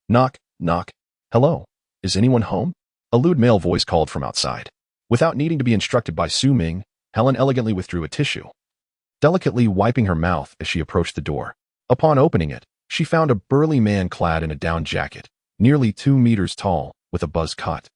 Knock, knock. Hello, is anyone home? A lewd male voice called from outside. Without needing to be instructed by Su Ming, Helen elegantly withdrew a tissue, delicately wiping her mouth as she approached the door. Upon opening it, she found a burly man clad in a down jacket, nearly 2 meters tall, with a buzz cut,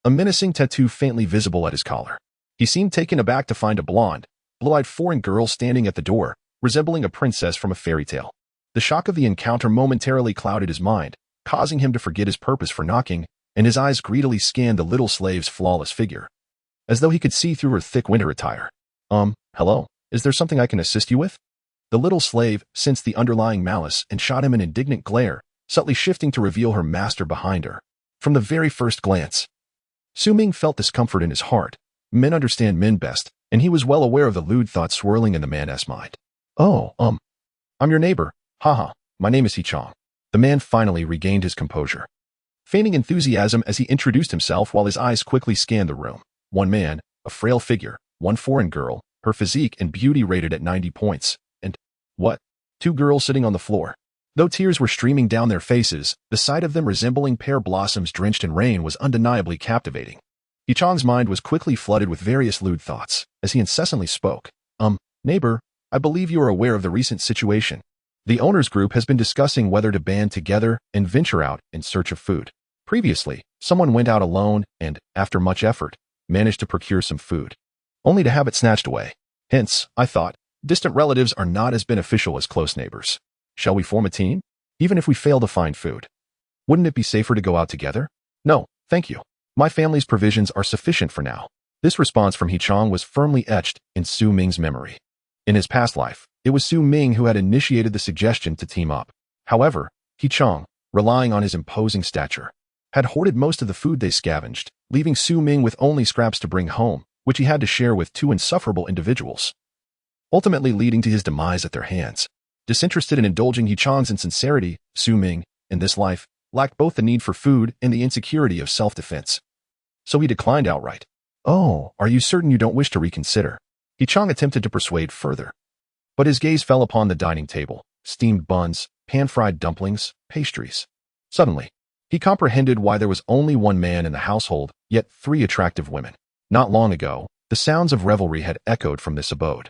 a menacing tattoo faintly visible at his collar. He seemed taken aback to find a blonde, blue-eyed foreign girl standing at the door, resembling a princess from a fairy tale. The shock of the encounter momentarily clouded his mind, causing him to forget his purpose for knocking, and his eyes greedily scanned the little slave's flawless figure, as though he could see through her thick winter attire. Hello, is there something I can assist you with? The little slave sensed the underlying malice and shot him an indignant glare, subtly shifting to reveal her master behind her. From the very first glance, Su Ming felt discomfort in his heart. Men understand men best, and he was well aware of the lewd thoughts swirling in the man's mind. I'm your neighbor. Haha, my name is Chong. The man finally regained his composure, feigning enthusiasm as he introduced himself while his eyes quickly scanned the room. 1 man, a frail figure, 1 foreign girl, her physique and beauty rated at 90 points, and, 2 girls sitting on the floor. Though tears were streaming down their faces, the sight of them resembling pear blossoms drenched in rain was undeniably captivating. Yichang's mind was quickly flooded with various lewd thoughts, as he incessantly spoke. Neighbor, I believe you are aware of the recent situation. The owners group has been discussing whether to band together and venture out in search of food. Previously, someone went out alone and, after much effort, managed to procure some food, only to have it snatched away. Hence, I thought, distant relatives are not as beneficial as close neighbors. Shall we form a team? Even if we fail to find food, wouldn't it be safer to go out together? No, thank you. My family's provisions are sufficient for now. This response from Chong was firmly etched in Su Ming's memory. In his past life, it was Su Ming who had initiated the suggestion to team up. However, Chong, relying on his imposing stature, had hoarded most of the food they scavenged, leaving Su Ming with only scraps to bring home, which he had to share with 2 insufferable individuals, ultimately leading to his demise at their hands. Disinterested in indulging Chong's insincerity, Su Ming, in this life, lacked both the need for food and the insecurity of self-defense. So he declined outright. Oh, are you certain you don't wish to reconsider? Chong attempted to persuade further, but his gaze fell upon the dining table, steamed buns, pan-fried dumplings, pastries. Suddenly, he comprehended why there was only 1 man in the household, yet 3 attractive women. Not long ago, the sounds of revelry had echoed from this abode,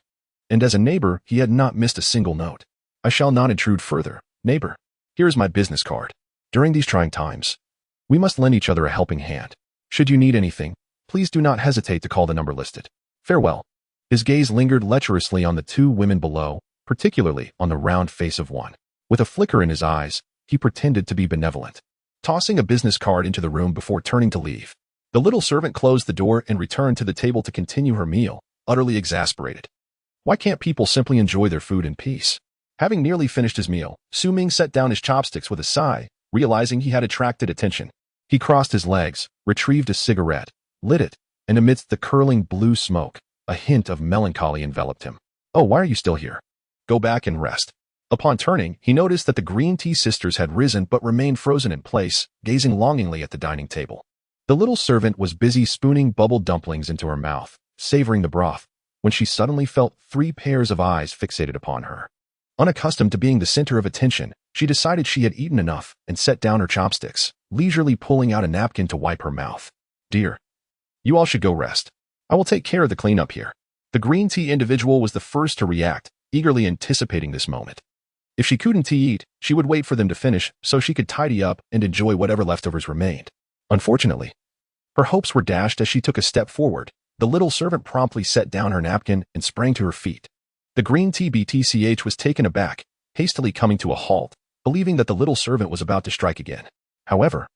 and as a neighbor, he had not missed a single note. I shall not intrude further, neighbor. Here is my business card. During these trying times, we must lend each other a helping hand. Should you need anything, please do not hesitate to call the number listed. Farewell. His gaze lingered lecherously on the 2 women below, particularly on the round face of one. With a flicker in his eyes, he pretended to be benevolent, tossing a business card into the room before turning to leave. The little servant closed the door and returned to the table to continue her meal, utterly exasperated. Why can't people simply enjoy their food in peace? Having nearly finished his meal, Su Ming set down his chopsticks with a sigh, realizing he had attracted attention. He crossed his legs, retrieved a cigarette, lit it, and amidst the curling blue smoke, a hint of melancholy enveloped him. "Oh, why are you still here? Go back and rest." Upon turning, he noticed that the green tea sisters had risen but remained frozen in place, gazing longingly at the dining table. The little servant was busy spooning bubbled dumplings into her mouth, savoring the broth, when she suddenly felt 3 pairs of eyes fixated upon her. Unaccustomed to being the center of attention, she decided she had eaten enough and set down her chopsticks, leisurely pulling out a napkin to wipe her mouth. "Dear, you all should go rest. I will take care of the cleanup here." The green tea individual was the first to react, eagerly anticipating this moment. If she couldn't eat, she would wait for them to finish so she could tidy up and enjoy whatever leftovers remained. Unfortunately, her hopes were dashed as she took a step forward. The little servant promptly set down her napkin and sprang to her feet. The green tea BTCH was taken aback, hastily coming to a halt, believing that the little servant was about to strike again. However,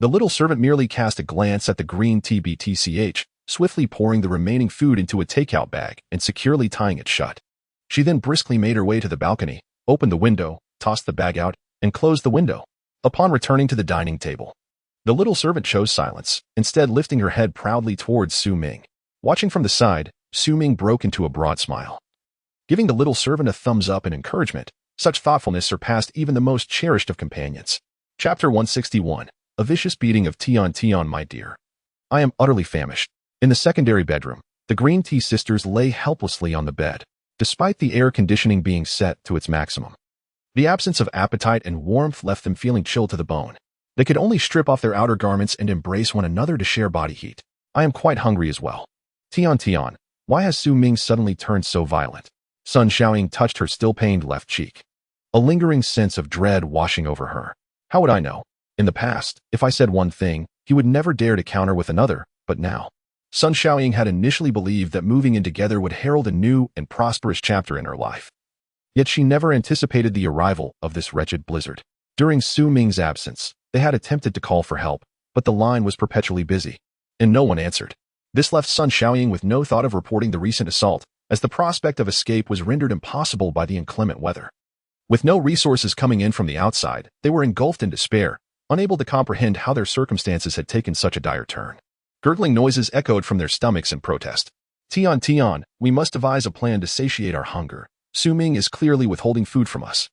the little servant merely cast a glance at the green tea BTCH, swiftly pouring the remaining food into a takeout bag and securely tying it shut. She then briskly made her way to the balcony, opened the window, tossed the bag out, and closed the window. Upon returning to the dining table, the little servant chose silence, instead lifting her head proudly towards Su Ming. Watching from the side, Su Ming broke into a broad smile. Giving the little servant a thumbs up in encouragement, such thoughtfulness surpassed even the most cherished of companions. Chapter 161. A Vicious Beating of Tion, my dear. I am utterly famished. In the secondary bedroom, the green tea sisters lay helplessly on the bed, despite the air conditioning being set to its maximum. The absence of appetite and warmth left them feeling chilled to the bone. They could only strip off their outer garments and embrace one another to share body heat. I am quite hungry as well. Tion, why has Su Ming suddenly turned so violent? Sun Xiaoying touched her still pained left cheek. A lingering sense of dread washing over her. How would I know? In the past, if I said one thing, he would never dare to counter with another, but now. Sun Xiaoying had initially believed that moving in together would herald a new and prosperous chapter in her life. Yet she never anticipated the arrival of this wretched blizzard. During Su Ming's absence, they had attempted to call for help, but the line was perpetually busy, and no one answered. This left Sun Xiaoying with no thought of reporting the recent assault, as the prospect of escape was rendered impossible by the inclement weather. With no resources coming in from the outside, they were engulfed in despair, unable to comprehend how their circumstances had taken such a dire turn. Gurgling noises echoed from their stomachs in protest. Tion, we must devise a plan to satiate our hunger. Su Ming is clearly withholding food from us.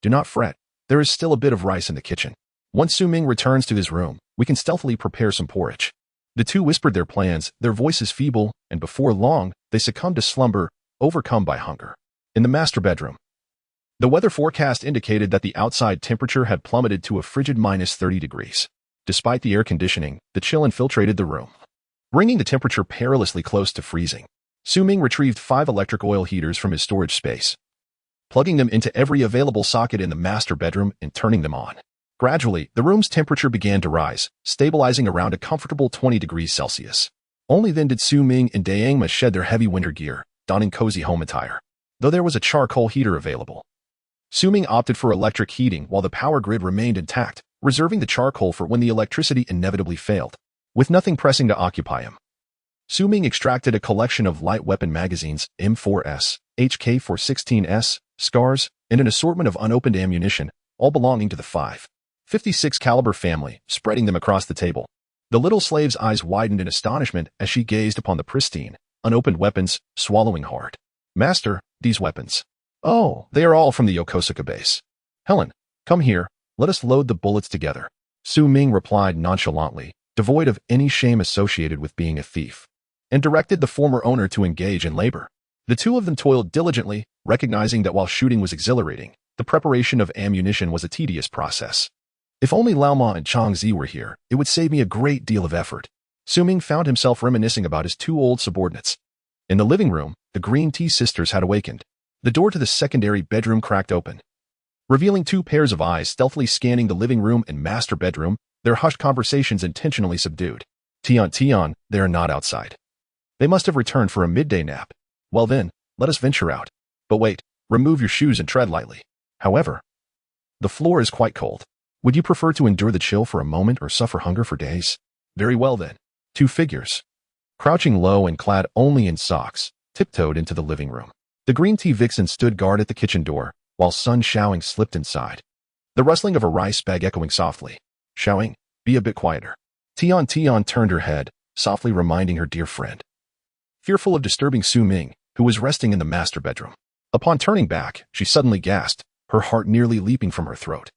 Do not fret. There is still a bit of rice in the kitchen. Once Su Ming returns to his room, we can stealthily prepare some porridge. The two whispered their plans, their voices feeble, and before long, they succumbed to slumber, overcome by hunger. In the master bedroom, the weather forecast indicated that the outside temperature had plummeted to a frigid -30 degrees. Despite the air conditioning, the chill infiltrated the room, bringing the temperature perilously close to freezing. Su Ming retrieved 5 electric oil heaters from his storage space, plugging them into every available socket in the master bedroom and turning them on. Gradually, the room's temperature began to rise, stabilizing around a comfortable 20 degrees Celsius. Only then did Su Ming and Dayangma shed their heavy winter gear, donning cozy home attire. Though there was a charcoal heater available, Su Ming opted for electric heating while the power grid remained intact, reserving the charcoal for when the electricity inevitably failed. With nothing pressing to occupy him, Su Ming extracted a collection of light weapon magazines, M4S, HK416S, SCARs, and an assortment of unopened ammunition, all belonging to the 5.56 caliber family, spreading them across the table. The little slave's eyes widened in astonishment as she gazed upon the pristine, unopened weapons, swallowing hard. Master, these weapons. Oh, they are all from the Yokosuka base. Helen, come here, let us load the bullets together. Su Ming replied nonchalantly, devoid of any shame associated with being a thief, and directed the former owner to engage in labor. The two of them toiled diligently, recognizing that while shooting was exhilarating, the preparation of ammunition was a tedious process. If only Lao Ma and Chang Zi were here, it would save me a great deal of effort. Su Ming found himself reminiscing about his 2 old subordinates. In the living room, the green tea sisters had awakened. The door to the secondary bedroom cracked open, revealing 2 pairs of eyes stealthily scanning the living room and master bedroom, their hushed conversations intentionally subdued. Tion, they are not outside. They must have returned for a midday nap. Well then, let us venture out. But wait, remove your shoes and tread lightly. However, the floor is quite cold. Would you prefer to endure the chill for a moment or suffer hunger for days? Very well then. 2 figures, crouching low and clad only in socks, tiptoed into the living room. The green tea vixen stood guard at the kitchen door, while Sun Xiaoying slipped inside, the rustling of a rice bag echoing softly. Xiaoying, be a bit quieter. Tion turned her head, softly reminding her dear friend. Fearful of disturbing Su Ming, who was resting in the master bedroom. Upon turning back, she suddenly gasped, her heart nearly leaping from her throat.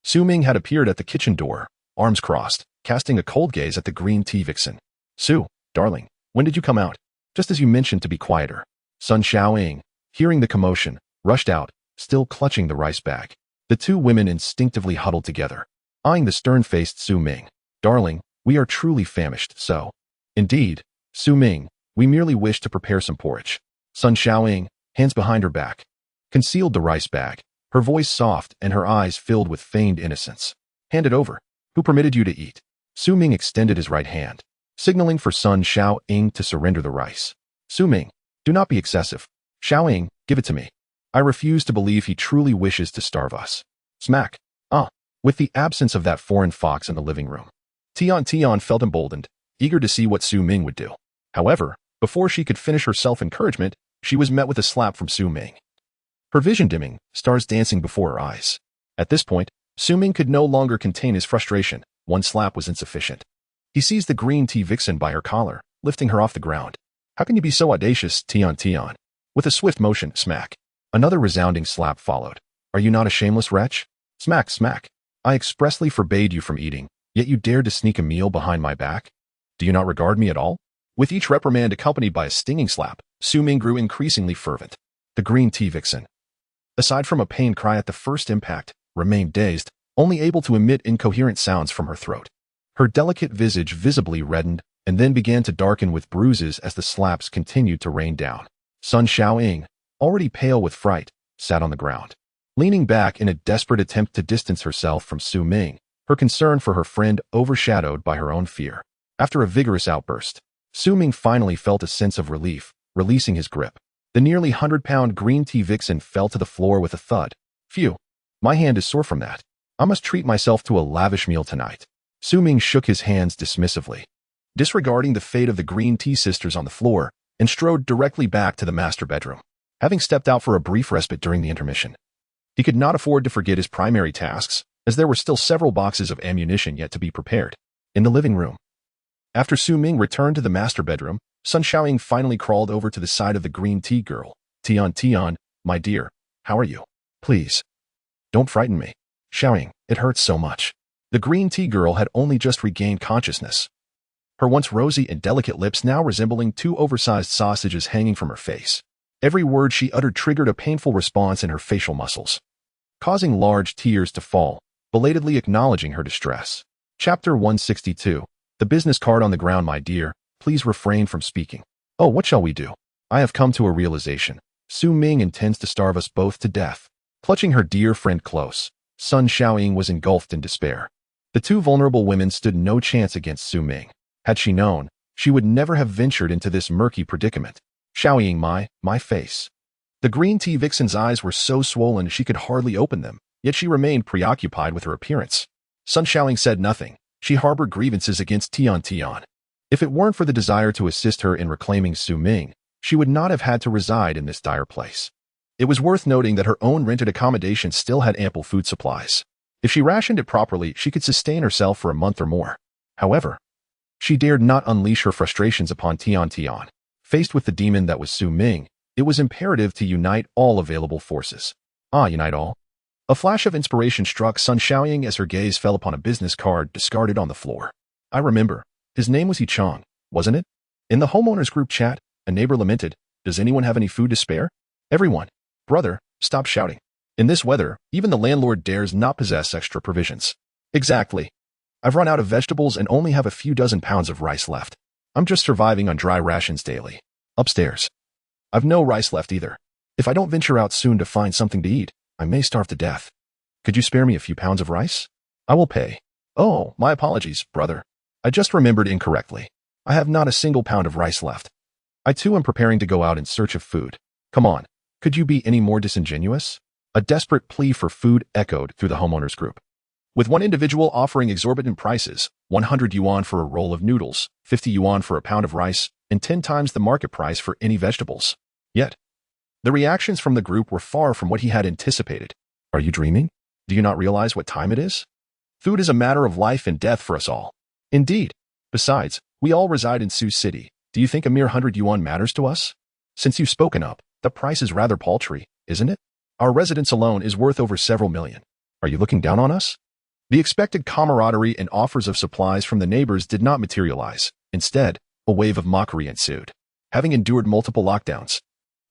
Su Ming had appeared at the kitchen door, arms crossed, casting a cold gaze at the green tea vixen. Su, darling, when did you come out? Just as you mentioned to be quieter. Sun Xiaoying, hearing the commotion, rushed out, still clutching the rice bag. The two women instinctively huddled together, eyeing the stern-faced Su Ming. Darling, we are truly famished, so. Indeed, Su Ming, we merely wish to prepare some porridge. Sun Xiaoying, hands behind her back, concealed the rice bag, her voice soft and her eyes filled with feigned innocence. Hand it over. Who permitted you to eat? Su Ming extended his right hand, signaling for Sun Xiaoying to surrender the rice. Su Ming, do not be excessive. Xiaoying, give it to me. I refuse to believe he truly wishes to starve us. Smack. With the absence of that foreign fox in the living room, Tian felt emboldened, eager to see what Su Ming would do. However, before she could finish her self-encouragement, she was met with a slap from Su Ming. Her vision dimming, stars dancing before her eyes. At this point, Su Ming could no longer contain his frustration. One slap was insufficient. He seized the green tea vixen by her collar, lifting her off the ground. How can you be so audacious, Tian? With a swift motion, smack. Another resounding slap followed. Are you not a shameless wretch? Smack, smack. I expressly forbade you from eating, yet you dared to sneak a meal behind my back? Do you not regard me at all? With each reprimand accompanied by a stinging slap, Su Ming grew increasingly fervent. The green tea vixen, aside from a pained cry at the first impact, remained dazed, only able to emit incoherent sounds from her throat. Her delicate visage visibly reddened and then began to darken with bruises as the slaps continued to rain down. Sun Xiaoying, already pale with fright, sat on the ground, leaning back in a desperate attempt to distance herself from Su Ming, her concern for her friend overshadowed by her own fear. After a vigorous outburst, Su Ming finally felt a sense of relief, releasing his grip. The nearly 100-pound green tea vixen fell to the floor with a thud. Phew, my hand is sore from that. I must treat myself to a lavish meal tonight. Su Ming shook his hands dismissively, disregarding the fate of the green tea sisters on the floor, and strode directly back to the master bedroom. Having stepped out for a brief respite during the intermission, he could not afford to forget his primary tasks, as there were still several boxes of ammunition yet to be prepared. In the living room, after Su Ming returned to the master bedroom, Sun Xiaoying finally crawled over to the side of the green tea girl. Tian, my dear, how are you? Please, don't frighten me. Xiaoying, it hurts so much. The green tea girl had only just regained consciousness, her once rosy and delicate lips now resembling two oversized sausages hanging from her face. Every word she uttered triggered a painful response in her facial muscles, causing large tears to fall, belatedly acknowledging her distress. Chapter 162. The business card on the ground, my dear. Please refrain from speaking. Oh, what shall we do? I have come to a realization. Su Ming intends to starve us both to death. Clutching her dear friend close, Sun Xiaoying was engulfed in despair. The two vulnerable women stood no chance against Su Ming. Had she known, she would never have ventured into this murky predicament. Xiaoying, my face. The green tea vixen's eyes were so swollen she could hardly open them, yet she remained preoccupied with her appearance. Sun Xiaoying said nothing. She harbored grievances against Tian. If it weren't for the desire to assist her in reclaiming Su Ming, she would not have had to reside in this dire place. It was worth noting that her own rented accommodation still had ample food supplies. If she rationed it properly, she could sustain herself for a month or more. However, she dared not unleash her frustrations upon Tian. Faced with the demon that was Su Ming, it was imperative to unite all available forces. Unite all. A flash of inspiration struck Sun Xiaoying as her gaze fell upon a business card discarded on the floor. I remember. His name was Yichang, wasn't it? In the homeowners group chat, a neighbor lamented, does anyone have any food to spare? Everyone. Brother, stop shouting. In this weather, even the landlord dares not possess extra provisions. Exactly. I've run out of vegetables and only have a few dozen pounds of rice left. I'm just surviving on dry rations daily. Upstairs. I've no rice left either. If I don't venture out soon to find something to eat, I may starve to death. Could you spare me a few pounds of rice? I will pay. Oh, my apologies, brother. I just remembered incorrectly. I have not a single pound of rice left. I too am preparing to go out in search of food. Come on, could you be any more disingenuous? A desperate plea for food echoed through the homeowners group, with one individual offering exorbitant prices, 100 yuan for a roll of noodles, 50 yuan for a pound of rice, and 10 times the market price for any vegetables. Yet, the reactions from the group were far from what he had anticipated. Are you dreaming? Do you not realize what time it is? Food is a matter of life and death for us all. Indeed. Besides, We all reside in Sioux City. Do you think a mere 100 yuan matters to us? Since you've spoken up, the price is rather paltry, isn't it? Our residence alone is worth over several million. Are you looking down on us? The expected camaraderie and offers of supplies from the neighbors did not materialize. Instead, a wave of mockery ensued. Having endured multiple lockdowns,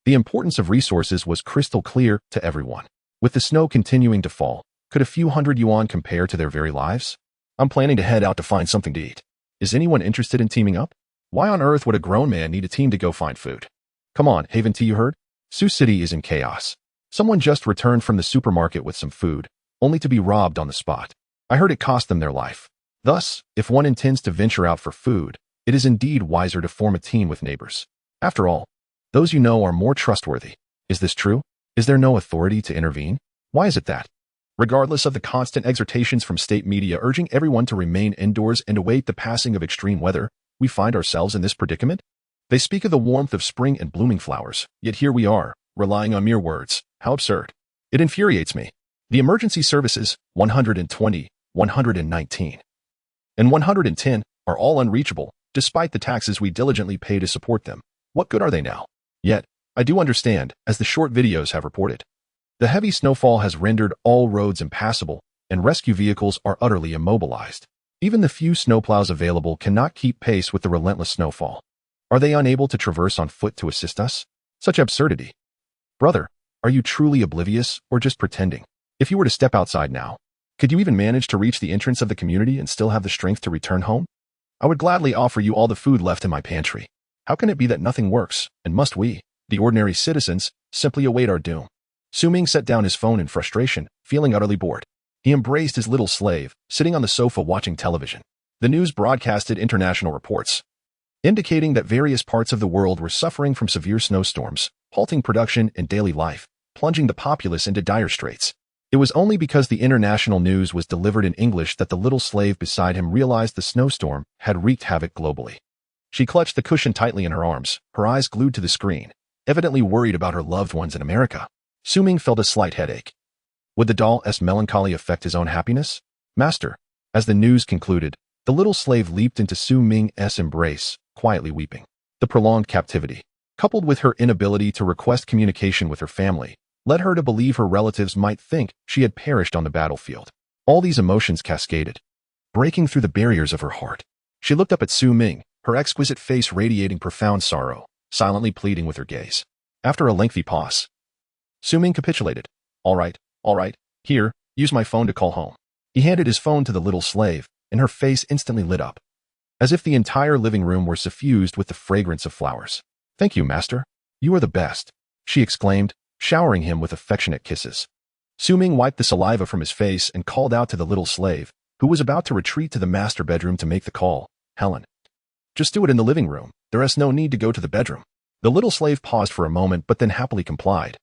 the importance of resources was crystal clear to everyone. With the snow continuing to fall, could a few 100 yuan compare to their very lives? I'm planning to head out to find something to eat. Is anyone interested in teaming up? Why on earth would a grown man need a team to go find food? Come on, Haven Tea, you heard? Sioux City is in chaos. Someone just returned from the supermarket with some food, only to be robbed on the spot. I heard it cost them their life. Thus, if one intends to venture out for food, it is indeed wiser to form a team with neighbors. After all, those you know are more trustworthy. Is this true? Is there no authority to intervene? Why is it that, regardless of the constant exhortations from state media urging everyone to remain indoors and await the passing of extreme weather, we find ourselves in this predicament? They speak of the warmth of spring and blooming flowers, yet here we are, relying on mere words. How absurd. It infuriates me. The emergency services, 120, 119, and 110, are all unreachable, despite the taxes we diligently pay to support them. What good are they now? Yet, I do understand, as the short videos have reported. The heavy snowfall has rendered all roads impassable, and rescue vehicles are utterly immobilized. Even the few snowplows available cannot keep pace with the relentless snowfall. Are they unable to traverse on foot to assist us? Such absurdity. Brother, are you truly oblivious or just pretending? If you were to step outside now, could you even manage to reach the entrance of the community and still have the strength to return home? I would gladly offer you all the food left in my pantry. How can it be that nothing works, and must we, the ordinary citizens, simply await our doom? Ming set down his phone in frustration, feeling utterly bored. He embraced his little slave, sitting on the sofa watching television. The news broadcasted international reports, indicating that various parts of the world were suffering from severe snowstorms, halting production and daily life, plunging the populace into dire straits. It was only because the international news was delivered in English that the little slave beside him realized the snowstorm had wreaked havoc globally. She clutched the cushion tightly in her arms, her eyes glued to the screen, evidently worried about her loved ones in America. Ming felt a slight headache. Would the doll's melancholy affect his own happiness? Master. As the news concluded, the little slave leaped into Ming's embrace, quietly weeping. The prolonged captivity, coupled with her inability to request communication with her family, led her to believe her relatives might think she had perished on the battlefield. All these emotions cascaded, breaking through the barriers of her heart. She looked up at Ming, her exquisite face radiating profound sorrow, silently pleading with her gaze. After a lengthy pause, Ming capitulated. All right, here, use my phone to call home. He handed his phone to the little slave, and her face instantly lit up, as if the entire living room were suffused with the fragrance of flowers. Thank you, master. You are the best, she exclaimed, showering him with affectionate kisses. Ming wiped the saliva from his face and called out to the little slave, who was about to retreat to the master bedroom to make the call. Helen. Just do it in the living room. There is no need to go to the bedroom. The little slave paused for a moment but then happily complied,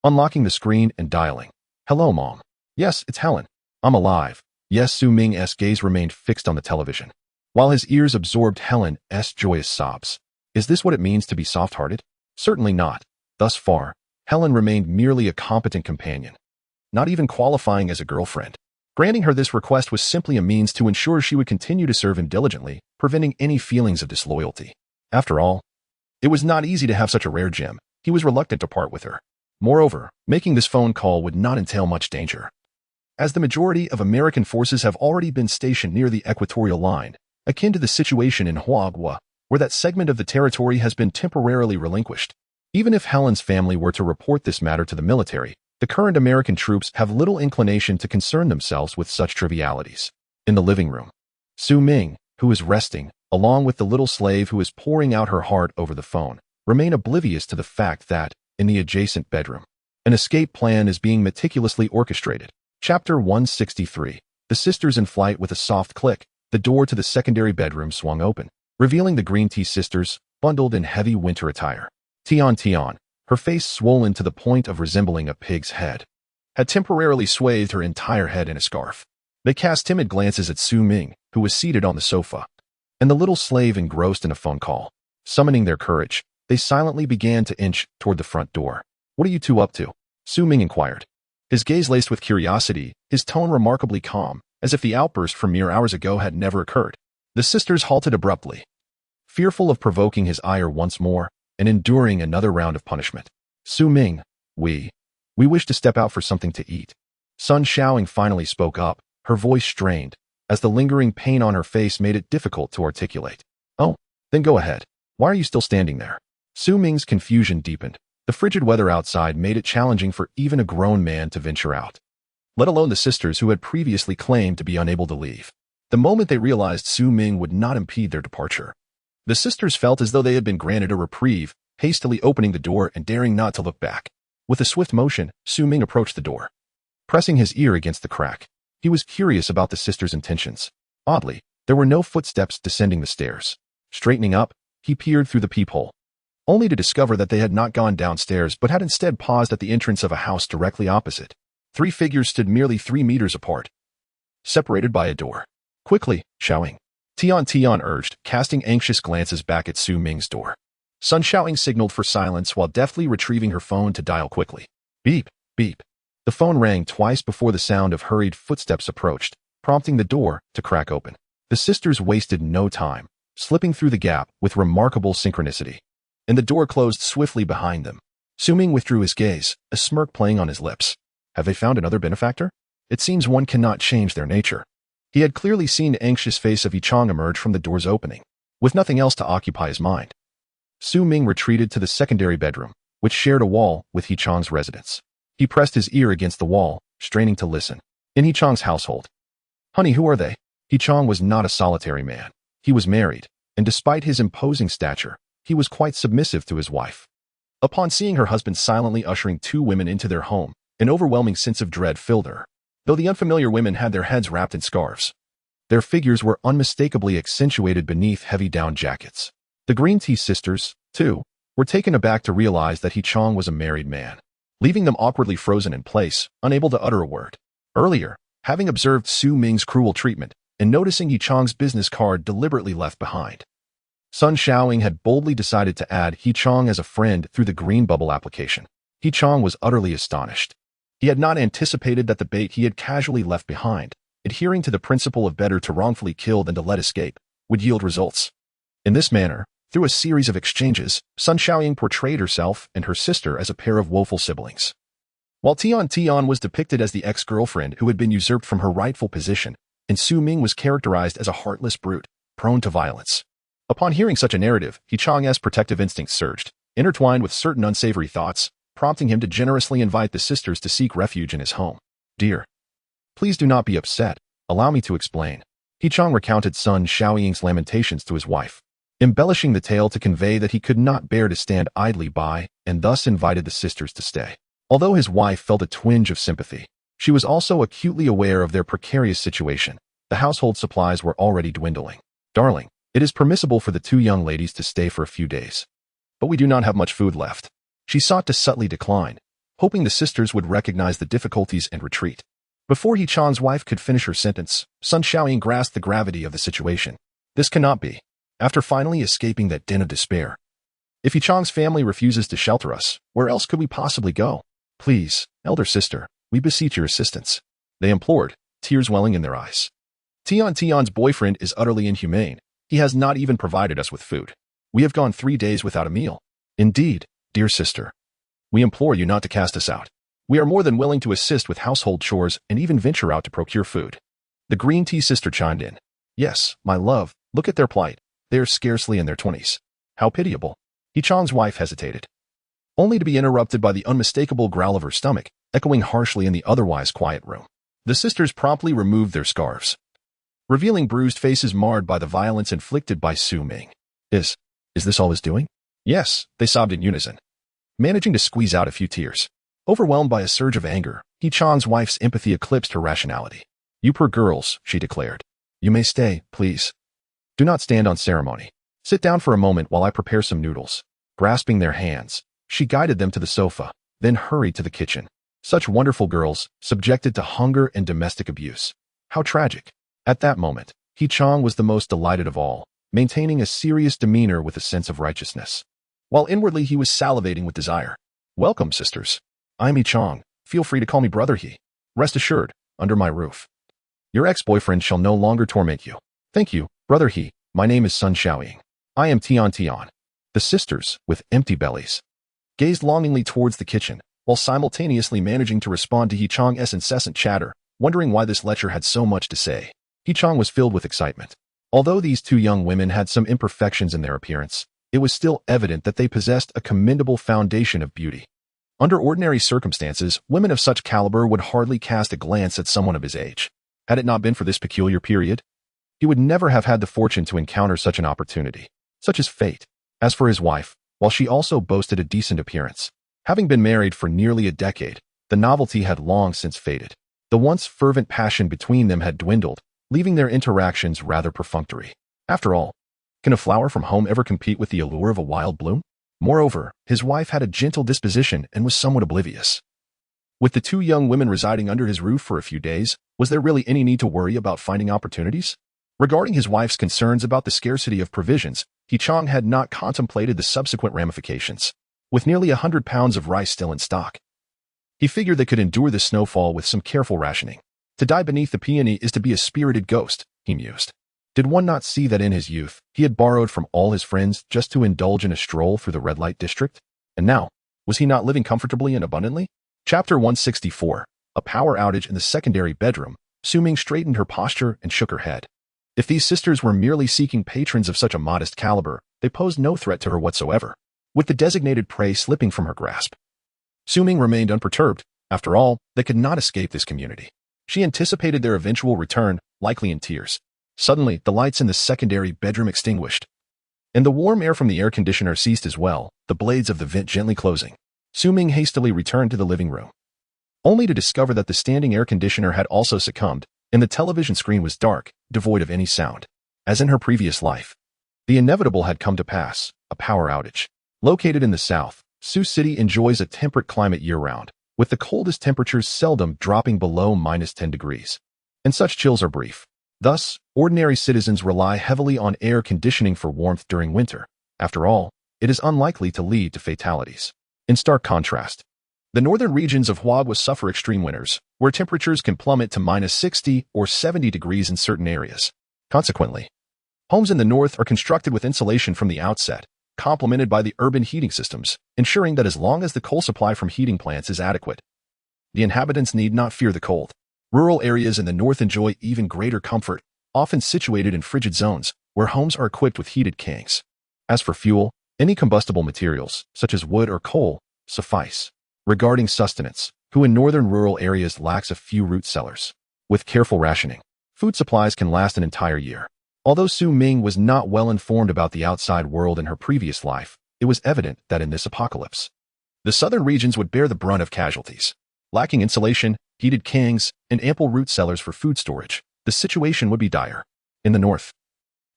unlocking the screen and dialing. Hello, Mom. Yes, it's Helen. I'm alive. Yes, Ming's gaze remained fixed on the television, while his ears absorbed Helen's joyous sobs. Is this what it means to be soft-hearted? Certainly not. Thus far, Helen remained merely a competent companion, not even qualifying as a girlfriend. Granting her this request was simply a means to ensure she would continue to serve him diligently, preventing any feelings of disloyalty. After all, it was not easy to have such a rare gem. He was reluctant to part with her. Moreover, making this phone call would not entail much danger, as the majority of American forces have already been stationed near the equatorial line, akin to the situation in Huagua, where that segment of the territory has been temporarily relinquished. Even if Helen's family were to report this matter to the military, the current American troops have little inclination to concern themselves with such trivialities. In the living room, Ming, who is resting, along with the little slave who is pouring out her heart over the phone, remain oblivious to the fact that, in the adjacent bedroom, an escape plan is being meticulously orchestrated. Chapter 163. The sisters in flight. With a soft click, the door to the secondary bedroom swung open, revealing the green tea sisters, bundled in heavy winter attire. Tian, her face swollen to the point of resembling a pig's head, had temporarily swathed her entire head in a scarf. They cast timid glances at Ming, who was seated on the sofa, and the little slave engrossed in a phone call. Summoning their courage, they silently began to inch toward the front door. What are you two up to? Ming inquired, his gaze laced with curiosity, his tone remarkably calm, as if the outburst from mere hours ago had never occurred. The sisters halted abruptly, fearful of provoking his ire once more and enduring another round of punishment. Su Ming, we wish to step out for something to eat. Sun Xiaoying finally spoke up, her voice strained, as the lingering pain on her face made it difficult to articulate. Oh, then go ahead. Why are you still standing there? Su Ming's confusion deepened. The frigid weather outside made it challenging for even a grown man to venture out, let alone the sisters who had previously claimed to be unable to leave. The moment they realized Su Ming would not impede their departure, the sisters felt as though they had been granted a reprieve, hastily opening the door and daring not to look back. With a swift motion, Su Ming approached the door, pressing his ear against the crack. He was curious about the sisters' intentions. Oddly, there were no footsteps descending the stairs. Straightening up, he peered through the peephole, only to discover that they had not gone downstairs but had instead paused at the entrance of a house directly opposite. 3 figures stood merely 3 meters apart, separated by a door. Quickly, Xiaoying, Tian urged, casting anxious glances back at Su Ming's door. Sun Xiaoying signaled for silence while deftly retrieving her phone to dial quickly. Beep, beep. The phone rang twice before the sound of hurried footsteps approached, prompting the door to crack open. The sisters wasted no time, slipping through the gap with remarkable synchronicity, and the door closed swiftly behind them. Su Ming withdrew his gaze, a smirk playing on his lips. Have they found another benefactor? It seems one cannot change their nature. He had clearly seen the anxious face of Yichang emerge from the door's opening, with nothing else to occupy his mind. Su Ming retreated to the secondary bedroom, which shared a wall with Yichang's residence. He pressed his ear against the wall, straining to listen. In Yichang's household. Honey, who are they? Yichang was not a solitary man. He was married, and despite his imposing stature, he was quite submissive to his wife. Upon seeing her husband silently ushering 2 women into their home, an overwhelming sense of dread filled her. Though the unfamiliar women had their heads wrapped in scarves, their figures were unmistakably accentuated beneath heavy down jackets. The Green Tea sisters, too, were taken aback to realize that Yichang was a married man, leaving them awkwardly frozen in place, unable to utter a word. Earlier, having observed Su Ming's cruel treatment and noticing Yichang's business card deliberately left behind, Sun Xiaoying had boldly decided to add Yichang as a friend through the Green Bubble application. Yichang was utterly astonished. He had not anticipated that the bait he had casually left behind, adhering to the principle of better to wrongfully kill than to let escape, would yield results. In this manner, through a series of exchanges, Sun Xiaoying portrayed herself and her sister as a pair of woeful siblings. While Tian was depicted as the ex-girlfriend who had been usurped from her rightful position, and Su Ming was characterized as a heartless brute, prone to violence. Upon hearing such a narrative, Yichang's protective instincts surged, intertwined with certain unsavory thoughts, prompting him to generously invite the sisters to seek refuge in his home. Dear, please do not be upset. Allow me to explain. Yichang recounted Sun Xiaoying's lamentations to his wife, embellishing the tale to convey that he could not bear to stand idly by and thus invited the sisters to stay. Although his wife felt a twinge of sympathy, she was also acutely aware of their precarious situation. The household supplies were already dwindling. Darling, it is permissible for the 2 young ladies to stay for a few days, but we do not have much food left. She sought to subtly decline, hoping the sisters would recognize the difficulties and retreat. Before Yichang's wife could finish her sentence, Sun Xiaoying grasped the gravity of the situation. This cannot be. After finally escaping that den of despair, if Yichang's family refuses to shelter us, where else could we possibly go? Please, elder sister, we beseech your assistance, they implored, tears welling in their eyes. Tian's boyfriend is utterly inhumane. He has not even provided us with food. We have gone 3 days without a meal. Indeed, dear sister, we implore you not to cast us out. We are more than willing to assist with household chores and even venture out to procure food. The Green Tea sister chimed in. Yes, my love, look at their plight. They are scarcely in their 20s. How pitiable. Yichang's wife hesitated, only to be interrupted by the unmistakable growl of her stomach, echoing harshly in the otherwise quiet room. The sisters promptly removed their scarves, revealing bruised faces marred by the violence inflicted by Su Ming. Is this all his doing? Yes, they sobbed in unison, managing to squeeze out a few tears. Overwhelmed by a surge of anger, Yichang's wife's empathy eclipsed her rationality. You poor girls, she declared. You may stay, please. Do not stand on ceremony. Sit down for a moment while I prepare some noodles. Grasping their hands, she guided them to the sofa, then hurried to the kitchen. Such wonderful girls, subjected to hunger and domestic abuse. How tragic. At that moment, Yichang was the most delighted of all, maintaining a serious demeanor with a sense of righteousness, while inwardly he was salivating with desire. Welcome, sisters. I'm Yichang. Feel free to call me Brother He. Rest assured, under my roof, your ex-boyfriend shall no longer torment you. Thank you, Brother He. My name is Sun Xiaoying. I am Tion Tion. The sisters, with empty bellies, gazed longingly towards the kitchen, while simultaneously managing to respond to He-chang's incessant chatter, wondering why this lecher had so much to say. He-chang was filled with excitement. Although these two young women had some imperfections in their appearance, it was still evident that they possessed a commendable foundation of beauty. Under ordinary circumstances, women of such caliber would hardly cast a glance at someone of his age. Had it not been for this peculiar period, he would never have had the fortune to encounter such an opportunity. Such is fate. As for his wife, while she also boasted a decent appearance, having been married for nearly a decade, the novelty had long since faded. The once fervent passion between them had dwindled, leaving their interactions rather perfunctory. After all, can a flower from home ever compete with the allure of a wild bloom? Moreover, his wife had a gentle disposition and was somewhat oblivious. With the two young women residing under his roof for a few days, was there really any need to worry about finding opportunities? Regarding his wife's concerns about the scarcity of provisions, He-chang had not contemplated the subsequent ramifications. With nearly 100 pounds of rice still in stock, he figured they could endure the snowfall with some careful rationing. To die beneath the peony is to be a spirited ghost, he mused. Did one not see that in his youth, he had borrowed from all his friends just to indulge in a stroll through the red light district? And now, was he not living comfortably and abundantly? Chapter 164. A power outage in the secondary bedroom. Ming straightened her posture and shook her head. If these sisters were merely seeking patrons of such a modest caliber, they posed no threat to her whatsoever. With the designated prey slipping from her grasp, Ming remained unperturbed. After all, they could not escape this community. She anticipated their eventual return, likely in tears. Suddenly, the lights in the secondary bedroom extinguished, and the warm air from the air conditioner ceased as well, the blades of the vent gently closing. Ming hastily returned to the living room, only to discover that the standing air conditioner had also succumbed, and the television screen was dark, devoid of any sound. As in her previous life, the inevitable had come to pass, a power outage. Located in the south, Sioux City enjoys a temperate climate year-round, with the coldest temperatures seldom dropping below -10 degrees. And such chills are brief. Thus, ordinary citizens rely heavily on air conditioning for warmth during winter. After all, it is unlikely to lead to fatalities. In stark contrast, the northern regions of Huagua suffer extreme winters, where temperatures can plummet to -60 or 70 degrees in certain areas. Consequently, homes in the north are constructed with insulation from the outset, complemented by the urban heating systems, ensuring that as long as the coal supply from heating plants is adequate, the inhabitants need not fear the cold. Rural areas in the north enjoy even greater comfort, often situated in frigid zones, where homes are equipped with heated kangs. As for fuel, any combustible materials, such as wood or coal, suffice. Regarding sustenance, who in northern rural areas lacks a few root cellars. With careful rationing, food supplies can last an entire year. Although Ming was not well informed about the outside world in her previous life, it was evident that in this apocalypse, the southern regions would bear the brunt of casualties. Lacking insulation, heated kangs, and ample root cellars for food storage, the situation would be dire. In the north,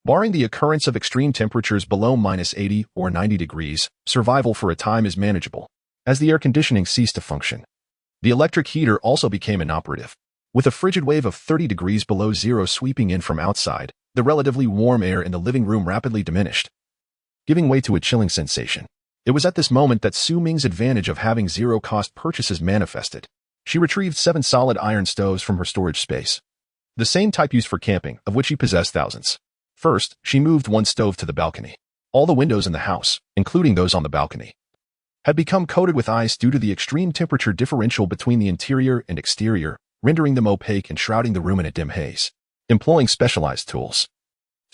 barring the occurrence of extreme temperatures below -80 or 90 degrees, survival for a time is manageable. As the air conditioning ceased to function, the electric heater also became inoperative. With a frigid wave of 30 degrees below zero sweeping in from outside, the relatively warm air in the living room rapidly diminished, giving way to a chilling sensation. It was at this moment that Ming's advantage of having zero-cost purchases manifested. She retrieved 7 solid iron stoves from her storage space, the same type used for camping, of which she possessed thousands. First, she moved one stove to the balcony. All the windows in the house, including those on the balcony, had become coated with ice due to the extreme temperature differential between the interior and exterior, rendering them opaque and shrouding the room in a dim haze. Employing specialized tools,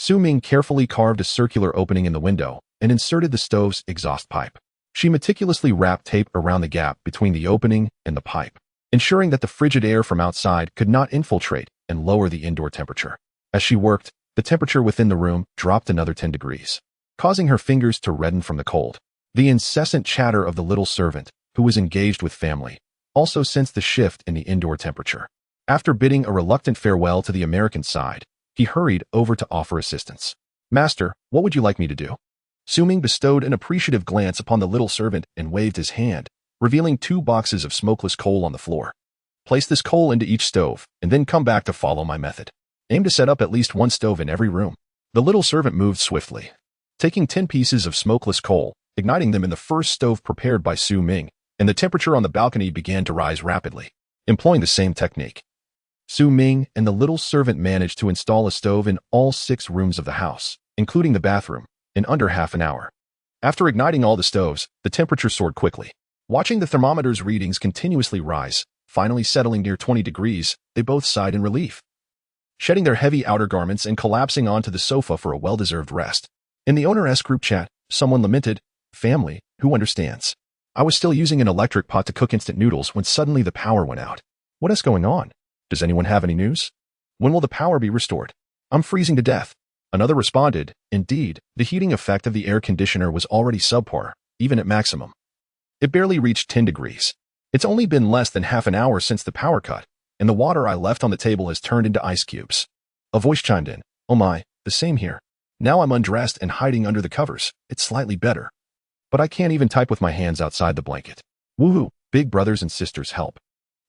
Ming carefully carved a circular opening in the window and inserted the stove's exhaust pipe. She meticulously wrapped tape around the gap between the opening and the pipe, ensuring that the frigid air from outside could not infiltrate and lower the indoor temperature. As she worked, the temperature within the room dropped another 10 degrees, causing her fingers to redden from the cold. The incessant chatter of the little servant, who was engaged with family, also sensed the shift in the indoor temperature. After bidding a reluctant farewell to the American side, he hurried over to offer assistance. "Master, what would you like me to do?" Ming bestowed an appreciative glance upon the little servant and waved his hand, revealing 2 boxes of smokeless coal on the floor. "Place this coal into each stove, and then come back to follow my method. Aim to set up at least 1 stove in every room." The little servant moved swiftly, taking 10 pieces of smokeless coal, igniting them in the first stove prepared by Ming, and the temperature on the balcony began to rise rapidly. Employing the same technique, Ming and the little servant managed to install a stove in all 6 rooms of the house, including the bathroom, in under half an hour. After igniting all the stoves, the temperature soared quickly. Watching the thermometer's readings continuously rise, finally settling near 20 degrees, they both sighed in relief, shedding their heavy outer garments and collapsing onto the sofa for a well-deserved rest. In the owner-s group chat, someone lamented, "Family, who understands? I was still using an electric pot to cook instant noodles when suddenly the power went out. What is going on? Does anyone have any news? When will the power be restored? I'm freezing to death." Another responded, "Indeed, the heating effect of the air conditioner was already subpar, even at maximum. It barely reached 10 degrees. It's only been less than half an hour since the power cut, and the water I left on the table has turned into ice cubes." A voice chimed in, "Oh my, the same here. Now I'm undressed and hiding under the covers. It's slightly better. But I can't even type with my hands outside the blanket. Woohoo, big brothers and sisters help.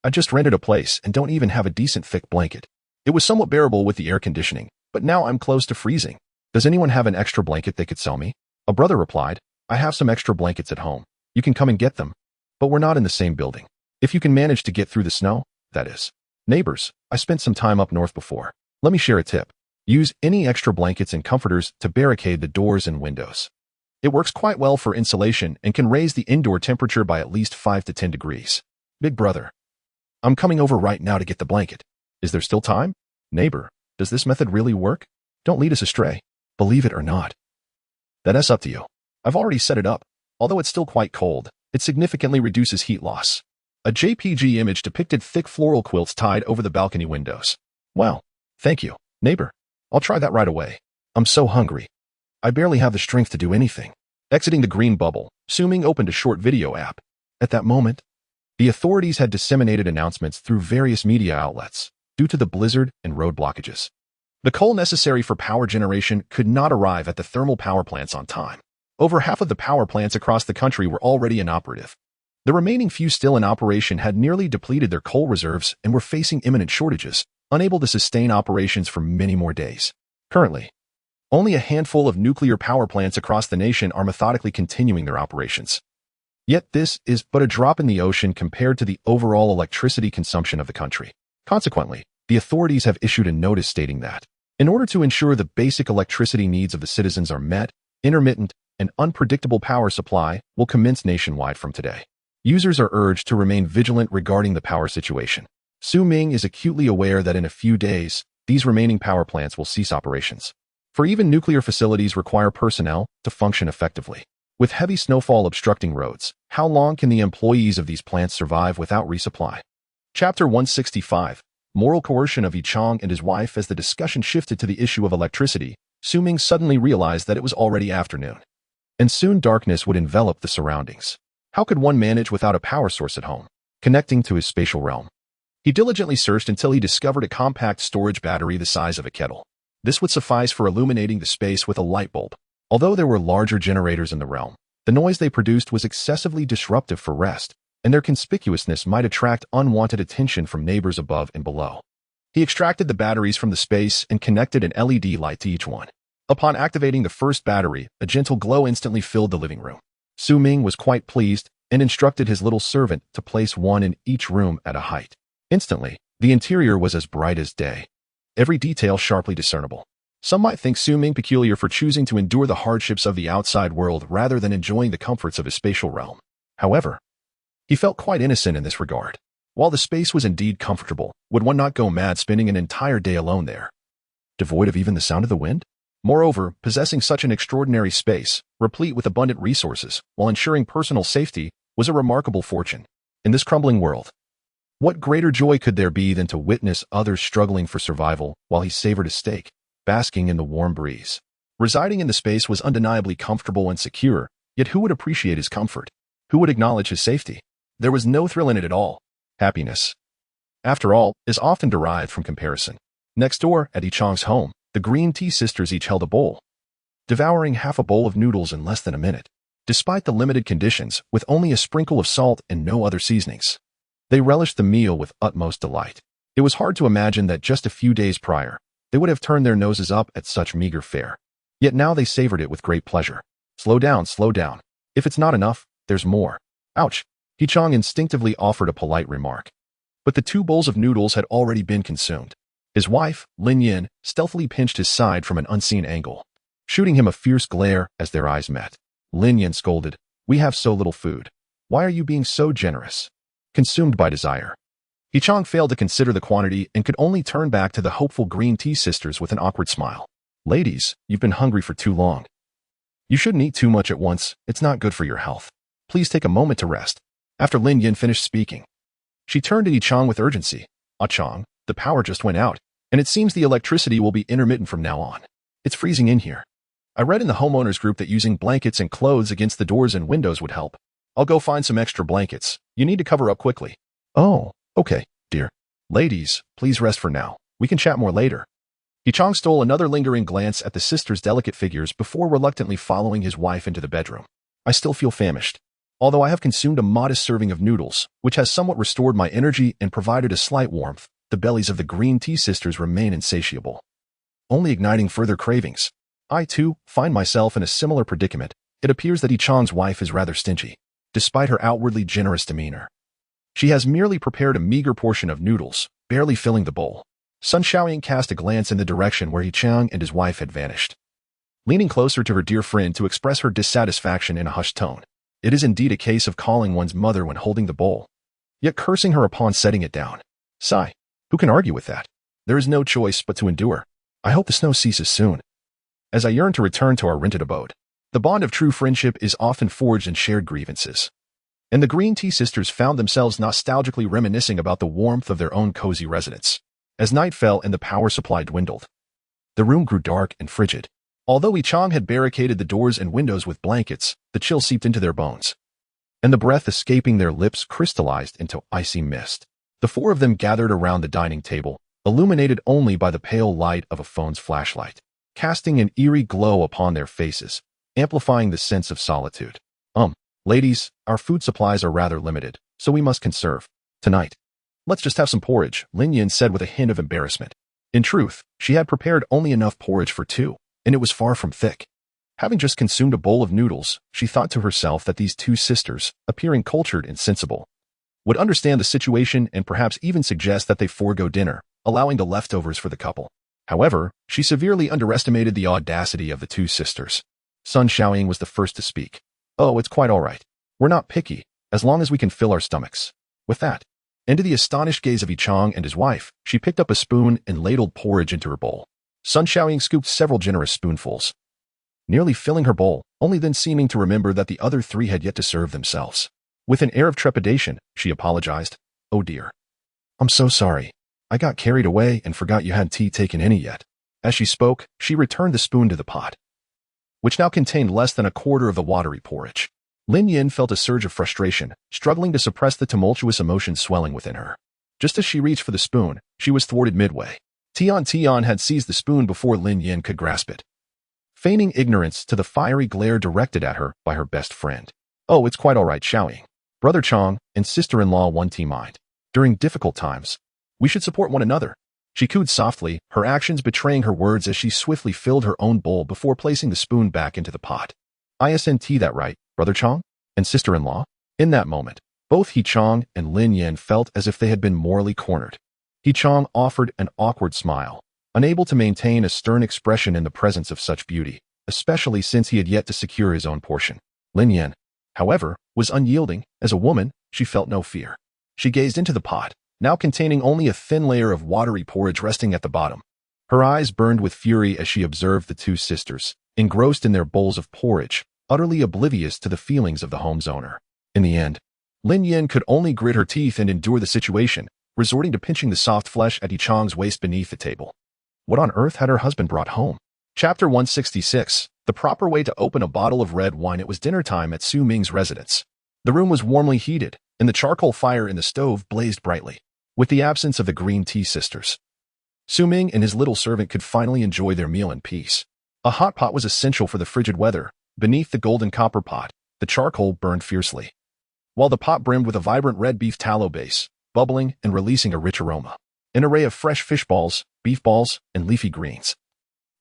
I just rented a place and don't even have a decent thick blanket. It was somewhat bearable with the air conditioning, but now I'm close to freezing. Does anyone have an extra blanket they could sell me?" A brother replied, "I have some extra blankets at home. You can come and get them. But we're not in the same building. If you can manage to get through the snow, that is. Neighbors, I spent some time up north before. Let me share a tip. Use any extra blankets and comforters to barricade the doors and windows. It works quite well for insulation and can raise the indoor temperature by at least 5 to 10 degrees. Big brother, I'm coming over right now to get the blanket. Is there still time? Neighbor, does this method really work? Don't lead us astray. Believe it or not. That's up to you. I've already set it up. Although it's still quite cold, it significantly reduces heat loss." A JPG image depicted thick floral quilts tied over the balcony windows. "Wow, thank you, neighbor. I'll try that right away. I'm so hungry. I barely have the strength to do anything." Exiting the green bubble, Ming opened a short video app. At that moment, the authorities had disseminated announcements through various media outlets due to the blizzard and road blockages. The coal necessary for power generation could not arrive at the thermal power plants on time. Over half of the power plants across the country were already inoperative. The remaining few still in operation had nearly depleted their coal reserves and were facing imminent shortages, unable to sustain operations for many more days. Currently, only a handful of nuclear power plants across the nation are methodically continuing their operations. Yet this is but a drop in the ocean compared to the overall electricity consumption of the country. Consequently, the authorities have issued a notice stating that, in order to ensure the basic electricity needs of the citizens are met, intermittent and unpredictable power supply will commence nationwide from today. Users are urged to remain vigilant regarding the power situation. Ming is acutely aware that in a few days, these remaining power plants will cease operations. For even nuclear facilities require personnel to function effectively. With heavy snowfall obstructing roads, how long can the employees of these plants survive without resupply? Chapter 165, Moral Coercion of Yichang and his wife. As the discussion shifted to the issue of electricity, Ming suddenly realized that it was already afternoon, and soon darkness would envelop the surroundings. How could one manage without a power source at home, connecting to his spatial realm? He diligently searched until he discovered a compact storage battery the size of a kettle. This would suffice for illuminating the space with a light bulb. Although there were larger generators in the realm, the noise they produced was excessively disruptive for rest, and their conspicuousness might attract unwanted attention from neighbors above and below. He extracted the batteries from the space and connected an LED light to each one. Upon activating the first battery, a gentle glow instantly filled the living room. Ming was quite pleased and instructed his little servant to place one in each room at a height. Instantly, the interior was as bright as day, every detail sharply discernible. Some might think Ming peculiar for choosing to endure the hardships of the outside world rather than enjoying the comforts of his spatial realm. However, he felt quite innocent in this regard. While the space was indeed comfortable, would one not go mad spending an entire day alone there, devoid of even the sound of the wind? Moreover, possessing such an extraordinary space, replete with abundant resources, while ensuring personal safety, was a remarkable fortune. In this crumbling world, what greater joy could there be than to witness others struggling for survival while he savored a steak, basking in the warm breeze? Residing in the space was undeniably comfortable and secure, yet who would appreciate his comfort? Who would acknowledge his safety? There was no thrill in it at all. Happiness, after all, is often derived from comparison. Next door, at Yichang's home, the green tea sisters each held a bowl, devouring half a bowl of noodles in less than a minute. Despite the limited conditions, with only a sprinkle of salt and no other seasonings, they relished the meal with utmost delight. It was hard to imagine that just a few days prior, they would have turned their noses up at such meager fare. Yet now they savored it with great pleasure. Slow down, slow down. If it's not enough, there's more. Ouch. Yichang instinctively offered a polite remark. But the 2 bowls of noodles had already been consumed. His wife, Lin Yin, stealthily pinched his side from an unseen angle. shooting him a fierce glare as their eyes met. Lin Yan scolded, "We have so little food. Why are you being so generous?" Consumed by desire, Yichang failed to consider the quantity and could only turn back to the hopeful green tea sisters with an awkward smile. "Ladies, you've been hungry for too long. You shouldn't eat too much at once. It's not good for your health. Please take a moment to rest." After Lin Yan finished speaking, she turned to Yichang with urgency. "Ah Chang, the power just went out, and it seems the electricity will be intermittent from now on. It's freezing in here. I read in the homeowners group that using blankets and clothes against the doors and windows would help. I'll go find some extra blankets. You need to cover up quickly." "Oh, okay, dear. Ladies, please rest for now. We can chat more later." Yichang stole another lingering glance at the sisters' delicate figures before reluctantly following his wife into the bedroom. "I still feel famished. Although I have consumed a modest serving of noodles, which has somewhat restored my energy and provided a slight warmth, the bellies of the green tea sisters remain insatiable, only igniting further cravings. I, too, find myself in a similar predicament. It appears that Yichang's wife is rather stingy, despite her outwardly generous demeanor. She has merely prepared a meager portion of noodles, barely filling the bowl." Sun Xiaoying cast a glance in the direction where Yichang and his wife had vanished, leaning closer to her dear friend to express her dissatisfaction in a hushed tone. It is indeed a case of calling one's mother when holding the bowl, yet cursing her upon setting it down. Sigh. Who can argue with that? There is no choice but to endure. I hope the snow ceases soon, as I yearn to return to our rented abode. The bond of true friendship is often forged in shared grievances, and the green tea sisters found themselves nostalgically reminiscing about the warmth of their own cozy residence. As night fell and the power supply dwindled, the room grew dark and frigid. Although Yichang had barricaded the doors and windows with blankets, the chill seeped into their bones, and the breath escaping their lips crystallized into icy mist. The four of them gathered around the dining table, illuminated only by the pale light of a phone's flashlight, casting an eerie glow upon their faces, amplifying the sense of solitude. Ladies, our food supplies are rather limited, so we must conserve. Tonight, let's just have some porridge," Lin Yan said with a hint of embarrassment. In truth, she had prepared only enough porridge for two, and it was far from thick. Having just consumed a bowl of noodles, she thought to herself that these two sisters, appearing cultured and sensible, would understand the situation and perhaps even suggest that they forego dinner, allowing the leftovers for the couple. However, she severely underestimated the audacity of the two sisters. Sun Xiaoying was the first to speak. "Oh, it's quite all right. We're not picky, as long as we can fill our stomachs." With that, and to the astonished gaze of Yichang and his wife, she picked up a spoon and ladled porridge into her bowl. Sun Xiaoying scooped several generous spoonfuls, nearly filling her bowl, only then seeming to remember that the other three had yet to serve themselves. With an air of trepidation, she apologized. "Oh dear. I'm so sorry. I got carried away and forgot you hadn't taken any yet." As she spoke, she returned the spoon to the pot, which now contained less than a quarter of the watery porridge. Lin Yan felt a surge of frustration, struggling to suppress the tumultuous emotions swelling within her. Just as she reached for the spoon, she was thwarted midway. Tian had seized the spoon before Lin Yan could grasp it, feigning ignorance to the fiery glare directed at her by her best friend. "Oh, it's quite all right, Xiaoying. Brother Chang and sister-in-law one team mind. During difficult times, we should support one another." She cooed softly, her actions betraying her words as she swiftly filled her own bowl before placing the spoon back into the pot. "Isn't that right, Brother Chang and sister-in-law?" In that moment, both Yichang and Lin Yan felt as if they had been morally cornered. Yichang offered an awkward smile, unable to maintain a stern expression in the presence of such beauty, especially since he had yet to secure his own portion. Lin Yan, however, was unyielding. As a woman, she felt no fear. She gazed into the pot, now containing only a thin layer of watery porridge resting at the bottom. Her eyes burned with fury as she observed the two sisters, engrossed in their bowls of porridge, utterly oblivious to the feelings of the home's owner. In the end, Lin Yan could only grit her teeth and endure the situation, resorting to pinching the soft flesh at Yichang's waist beneath the table. What on earth had her husband brought home? Chapter 166. The proper way to open a bottle of red wine. It was dinner time at Su Ming's residence. The room was warmly heated, and the charcoal fire in the stove blazed brightly. With the absence of the green tea sisters, Su Ming and his little servant could finally enjoy their meal in peace. A hot pot was essential for the frigid weather. Beneath the golden copper pot, the charcoal burned fiercely, while the pot brimmed with a vibrant red beef tallow base, bubbling and releasing a rich aroma. An array of fresh fish balls, beef balls, and leafy greens,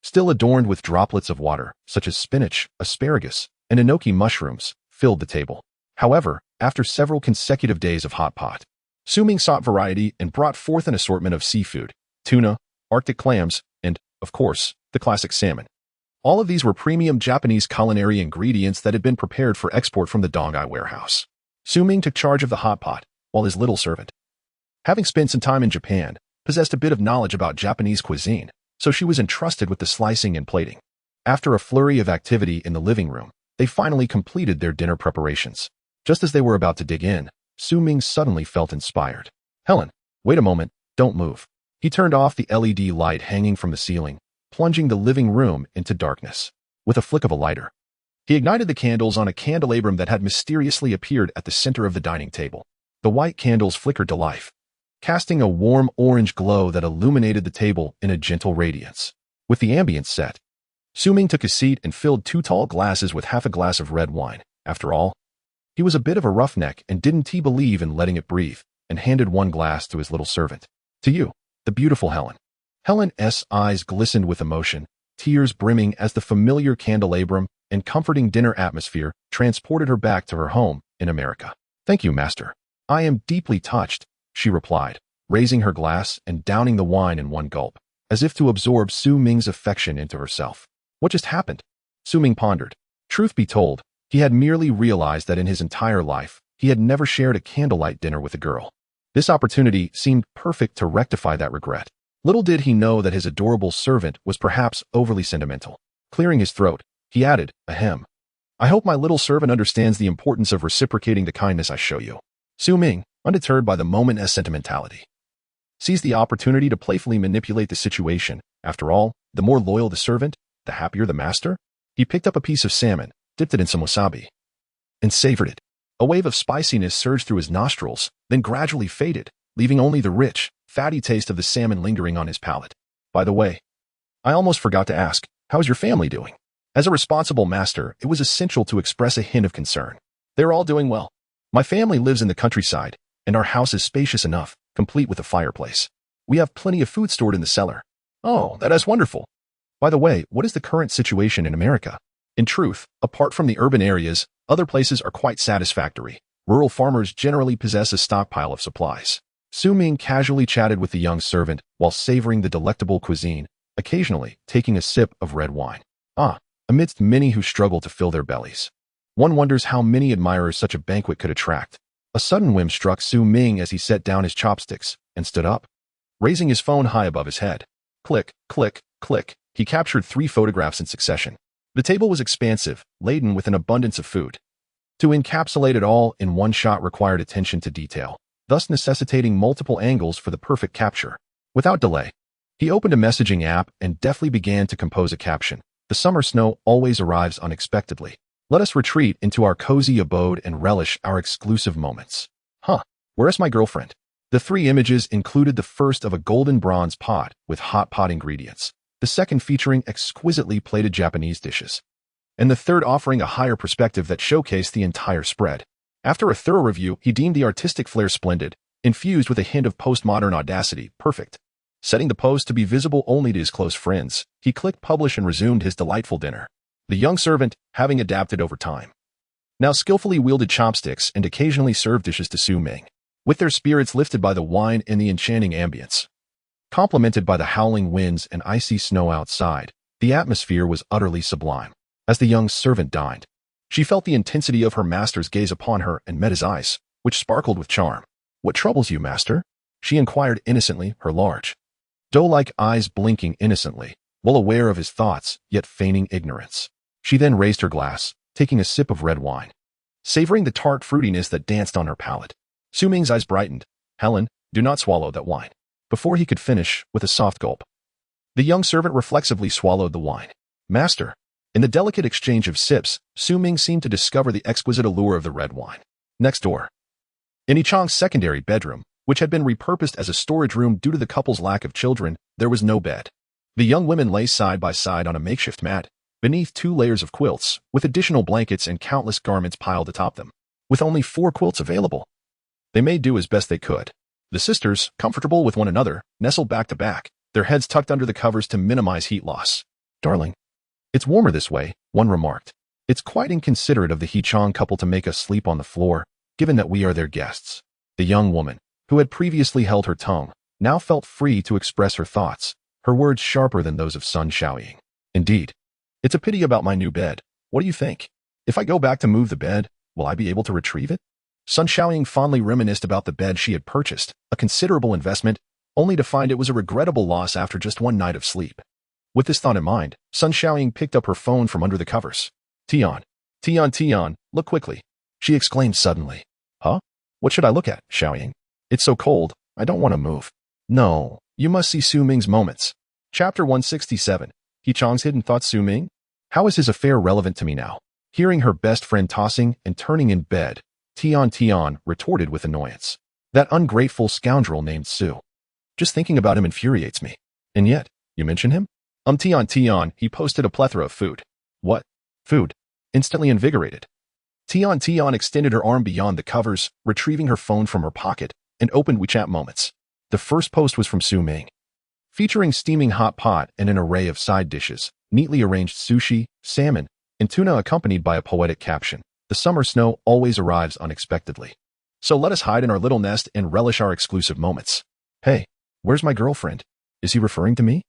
still adorned with droplets of water, such as spinach, asparagus, and enoki mushrooms, filled the table. However, after several consecutive days of hot pot, Su Ming sought variety and brought forth an assortment of seafood, tuna, Arctic clams, and, of course, the classic salmon. All of these were premium Japanese culinary ingredients that had been prepared for export from the Dongai warehouse. Su Ming took charge of the hot pot, while his little servant, having spent some time in Japan, possessed a bit of knowledge about Japanese cuisine, so she was entrusted with the slicing and plating. After a flurry of activity in the living room, they finally completed their dinner preparations. Just as they were about to dig in, Su Ming suddenly felt inspired. Helen, wait a moment, don't move. He turned off the LED light hanging from the ceiling, plunging the living room into darkness. With a flick of a lighter, he ignited the candles on a candelabrum that had mysteriously appeared at the center of the dining table. The white candles flickered to life, casting a warm orange glow that illuminated the table in a gentle radiance. With the ambience set, Su Ming took a seat and filled 2 tall glasses with half a glass of red wine. After all, he was a bit of a roughneck and didn't he believe in letting it breathe, and handed 1 glass to his little servant. To you, the beautiful Helen. Helen's eyes glistened with emotion, tears brimming as the familiar candelabrum and comforting dinner atmosphere transported her back to her home in America. Thank you, master. I am deeply touched, she replied, raising her glass and downing the wine in 1 gulp, as if to absorb Su Ming's affection into herself. What just happened? Su Ming pondered. Truth be told, he had merely realized that in his entire life, he had never shared a candlelight dinner with a girl. This opportunity seemed perfect to rectify that regret. Little did he know that his adorable servant was perhaps overly sentimental. Clearing his throat, he added, ahem. I hope my little servant understands the importance of reciprocating the kindness I show you. Su Ming, undeterred by the moment's sentimentality, seized the opportunity to playfully manipulate the situation. After all, the more loyal the servant, the happier the master. He picked up a piece of salmon, dipped it in some wasabi, and savored it. A wave of spiciness surged through his nostrils, then gradually faded, leaving only the rich, fatty taste of the salmon lingering on his palate. By the way, I almost forgot to ask, how's your family doing? As a responsible master, it was essential to express a hint of concern. They're all doing well. My family lives in the countryside, and our house is spacious enough, complete with a fireplace. We have plenty of food stored in the cellar. Oh, that is wonderful. By the way, what is the current situation in America? In truth, apart from the urban areas, other places are quite satisfactory. Rural farmers generally possess a stockpile of supplies. Su Ming casually chatted with the young servant while savoring the delectable cuisine, occasionally taking a sip of red wine. Amidst many who struggle to fill their bellies, one wonders how many admirers such a banquet could attract. A sudden whim struck Su Ming as he set down his chopsticks and stood up, raising his phone high above his head. Click, click, click. He captured 3 photographs in succession. The table was expansive, laden with an abundance of food. To encapsulate it all in one shot required attention to detail, thus necessitating multiple angles for the perfect capture. Without delay, he opened a messaging app and deftly began to compose a caption. The summer snow always arrives unexpectedly. Let us retreat into our cozy abode and relish our exclusive moments. Where is my girlfriend? The 3 images included the first of a golden bronze pot with hot pot ingredients, the second featuring exquisitely plated Japanese dishes, and the third offering a higher perspective that showcased the entire spread. After a thorough review, he deemed the artistic flair splendid, infused with a hint of postmodern audacity, perfect. Setting the post to be visible only to his close friends, he clicked publish and resumed his delightful dinner. The young servant, having adapted over time, now skillfully wielded chopsticks and occasionally served dishes to Su Ming, with their spirits lifted by the wine and the enchanting ambience. Complemented by the howling winds and icy snow outside, the atmosphere was utterly sublime. As the young servant dined, she felt the intensity of her master's gaze upon her and met his eyes, which sparkled with charm. What troubles you, master? She inquired innocently, her large, doe-like eyes blinking innocently, well aware of his thoughts, yet feigning ignorance. She then raised her glass, taking a sip of red wine, savoring the tart fruitiness that danced on her palate. Su Ming's eyes brightened. Helen, do not swallow that wine. Before he could finish, with a soft gulp, the young servant reflexively swallowed the wine. Master. In the delicate exchange of sips, Su Ming seemed to discover the exquisite allure of the red wine. Next door, in Yichang's secondary bedroom, which had been repurposed as a storage room due to the couple's lack of children, there was no bed. The young women lay side by side on a makeshift mat, beneath 2 layers of quilts, with additional blankets and countless garments piled atop them. With only 4 quilts available, they made do as best they could. The sisters, comfortable with one another, nestled back to back, their heads tucked under the covers to minimize heat loss. Darling, it's warmer this way, one remarked. It's quite inconsiderate of the Yichang couple to make us sleep on the floor, given that we are their guests. The young woman, who had previously held her tongue, now felt free to express her thoughts, her words sharper than those of Sun Shaoying. Indeed, It's a pity about my new bed. What do you think? If I go back to move the bed, will I be able to retrieve it? Sun Xiaoying fondly reminisced about the bed she had purchased, a considerable investment, only to find it was a regrettable loss after just one night of sleep. With this thought in mind, Sun Xiaoying picked up her phone from under the covers. Tian. Tian, look quickly. She exclaimed suddenly. Huh? What should I look at, Xiaoying? It's so cold, I don't want to move. No, you must see Su Ming's moments. Chapter 167. Chang's hidden thoughts. Su Ming? How is his affair relevant to me now? Hearing her best friend tossing and turning in bed, Tian retorted with annoyance. That ungrateful scoundrel named Su. Just thinking about him infuriates me. And yet, you mention him? Tian, he posted a plethora of food. What? Food. Instantly invigorated. Tian extended her arm beyond the covers, retrieving her phone from her pocket, and opened WeChat moments. The first post was from Su Ming. Featuring steaming hot pot and an array of side dishes, neatly arranged sushi, salmon, and tuna accompanied by a poetic caption. The summer snow always arrives unexpectedly. So let us hide in our little nest and relish our exclusive moments. Hey, where's my girlfriend? Is he referring to me?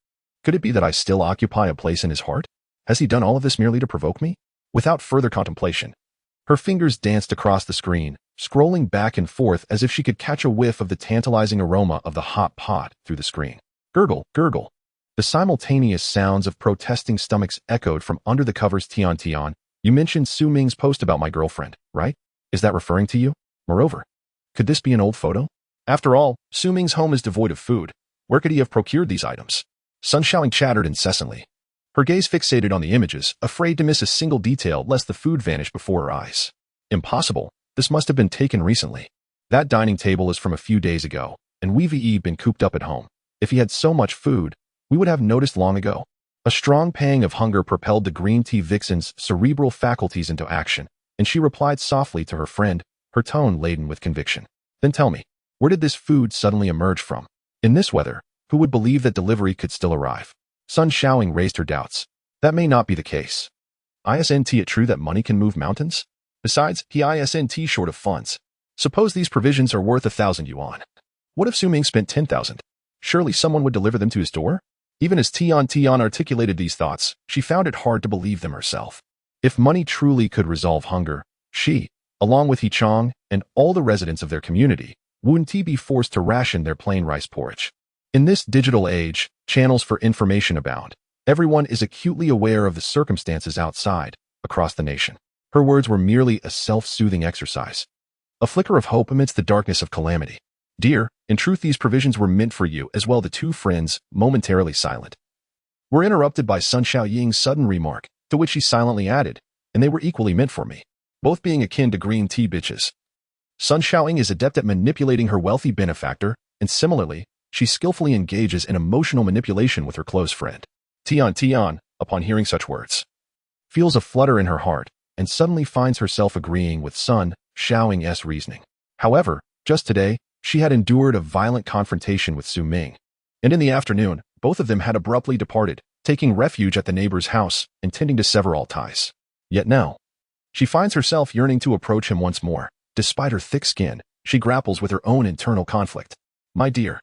Could it be that I still occupy a place in his heart? Has he done all of this merely to provoke me? Without further contemplation, her fingers danced across the screen, scrolling back and forth as if she could catch a whiff of the tantalizing aroma of the hot pot through the screen. Gurgle, gurgle. The simultaneous sounds of protesting stomachs echoed from under the covers. Tian, you mentioned Su Ming's post about my girlfriend, right? Is that referring to you? Moreover, could this be an old photo? After all, Su Ming's home is devoid of food. Where could he have procured these items? Sun Xiaoying chattered incessantly. Her gaze fixated on the images, afraid to miss a single detail lest the food vanish before her eyes. Impossible. This must have been taken recently. That dining table is from a few days ago, and we've been cooped up at home. If he had so much food, we would have noticed long ago. A strong pang of hunger propelled the green tea vixen's cerebral faculties into action, and she replied softly to her friend, her tone laden with conviction. Then tell me, where did this food suddenly emerge from? In this weather, who would believe that delivery could still arrive? Sun Xiaoying raised her doubts. That may not be the case. Isn't it true that money can move mountains? Besides, he isn't short of funds. Suppose these provisions are worth 1,000 yuan. What if Su Ming spent 10,000? Surely someone would deliver them to his door? Even as Tian articulated these thoughts, she found it hard to believe them herself. If money truly could resolve hunger, she, along with Chang and all the residents of their community, wouldn't be forced to ration their plain rice porridge. In this digital age, channels for information abound. Everyone is acutely aware of the circumstances outside, across the nation. Her words were merely a self-soothing exercise. A flicker of hope amidst the darkness of calamity. Dear, in truth these provisions were meant for you as well. The two friends, momentarily silent, were interrupted by Sun Xiaoying's sudden remark, to which she silently added, and they were equally meant for me, both being akin to green tea bitches. Sun Xiaoying is adept at manipulating her wealthy benefactor, and similarly, she skillfully engages in emotional manipulation with her close friend. Tian, upon hearing such words, feels a flutter in her heart, and suddenly finds herself agreeing with Sun Xiaoying's reasoning. However, just today, she had endured a violent confrontation with Su Ming, and in the afternoon, both of them had abruptly departed, taking refuge at the neighbor's house, intending to sever all ties. Yet now, she finds herself yearning to approach him once more. Despite her thick skin, she grapples with her own internal conflict. My dear,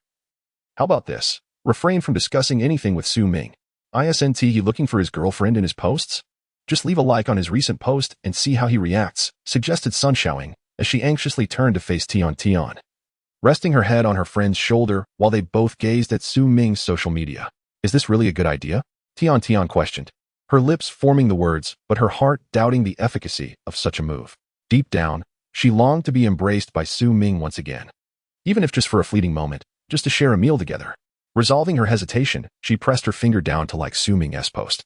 how about this? Refrain from discussing anything with Su Ming. Isn't he looking for his girlfriend in his posts? Just leave a like on his recent post and see how he reacts, suggested Sun Xiaoying, as she anxiously turned to face Tian. Resting her head on her friend's shoulder while they both gazed at Su Ming's social media. Is this really a good idea? Tian questioned, her lips forming the words, but her heart doubting the efficacy of such a move. Deep down, she longed to be embraced by Su Ming once again. Even if just for a fleeting moment, just to share a meal together. Resolving her hesitation, she pressed her finger down to like Su Ming's post,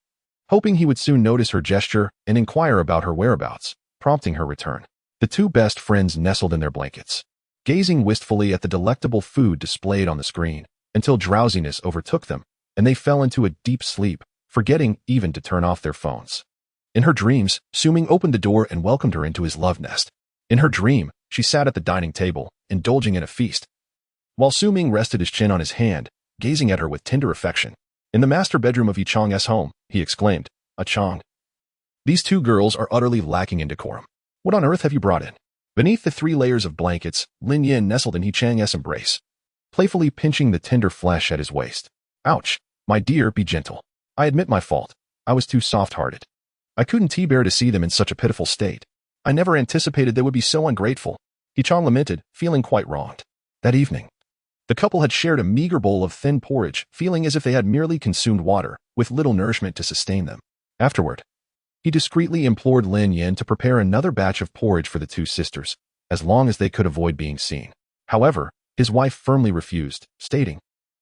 hoping he would soon notice her gesture and inquire about her whereabouts, prompting her return. The two best friends nestled in their blankets, gazing wistfully at the delectable food displayed on the screen, until drowsiness overtook them, and they fell into a deep sleep, forgetting even to turn off their phones. In her dreams, Su Ming opened the door and welcomed her into his love nest. In her dream, she sat at the dining table, indulging in a feast, while Su Ming rested his chin on his hand, gazing at her with tender affection. In the master bedroom of Chang's home, he exclaimed, Chang. These two girls are utterly lacking in decorum. What on earth have you brought in? Beneath the 3 layers of blankets, Lin Yin nestled in Chang's embrace, playfully pinching the tender flesh at his waist. Ouch, my dear, be gentle. I admit my fault. I was too soft-hearted. I couldn't bear to see them in such a pitiful state. I never anticipated they would be so ungrateful. Yichang lamented, feeling quite wronged. That evening, the couple had shared a meager bowl of thin porridge, feeling as if they had merely consumed water, with little nourishment to sustain them. Afterward, he discreetly implored Lin Yin to prepare another batch of porridge for the two sisters, as long as they could avoid being seen. However, his wife firmly refused, stating,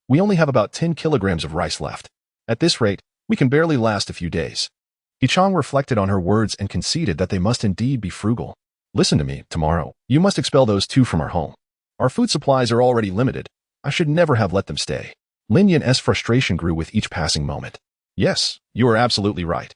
"We only have about 10 kilograms of rice left. At this rate, we can barely last a few days." Yichang reflected on her words and conceded that they must indeed be frugal. "Listen to me, tomorrow. You must expel those two from our home. Our food supplies are already limited. I should never have let them stay." Lin Yin's frustration grew with each passing moment. "Yes, you are absolutely right.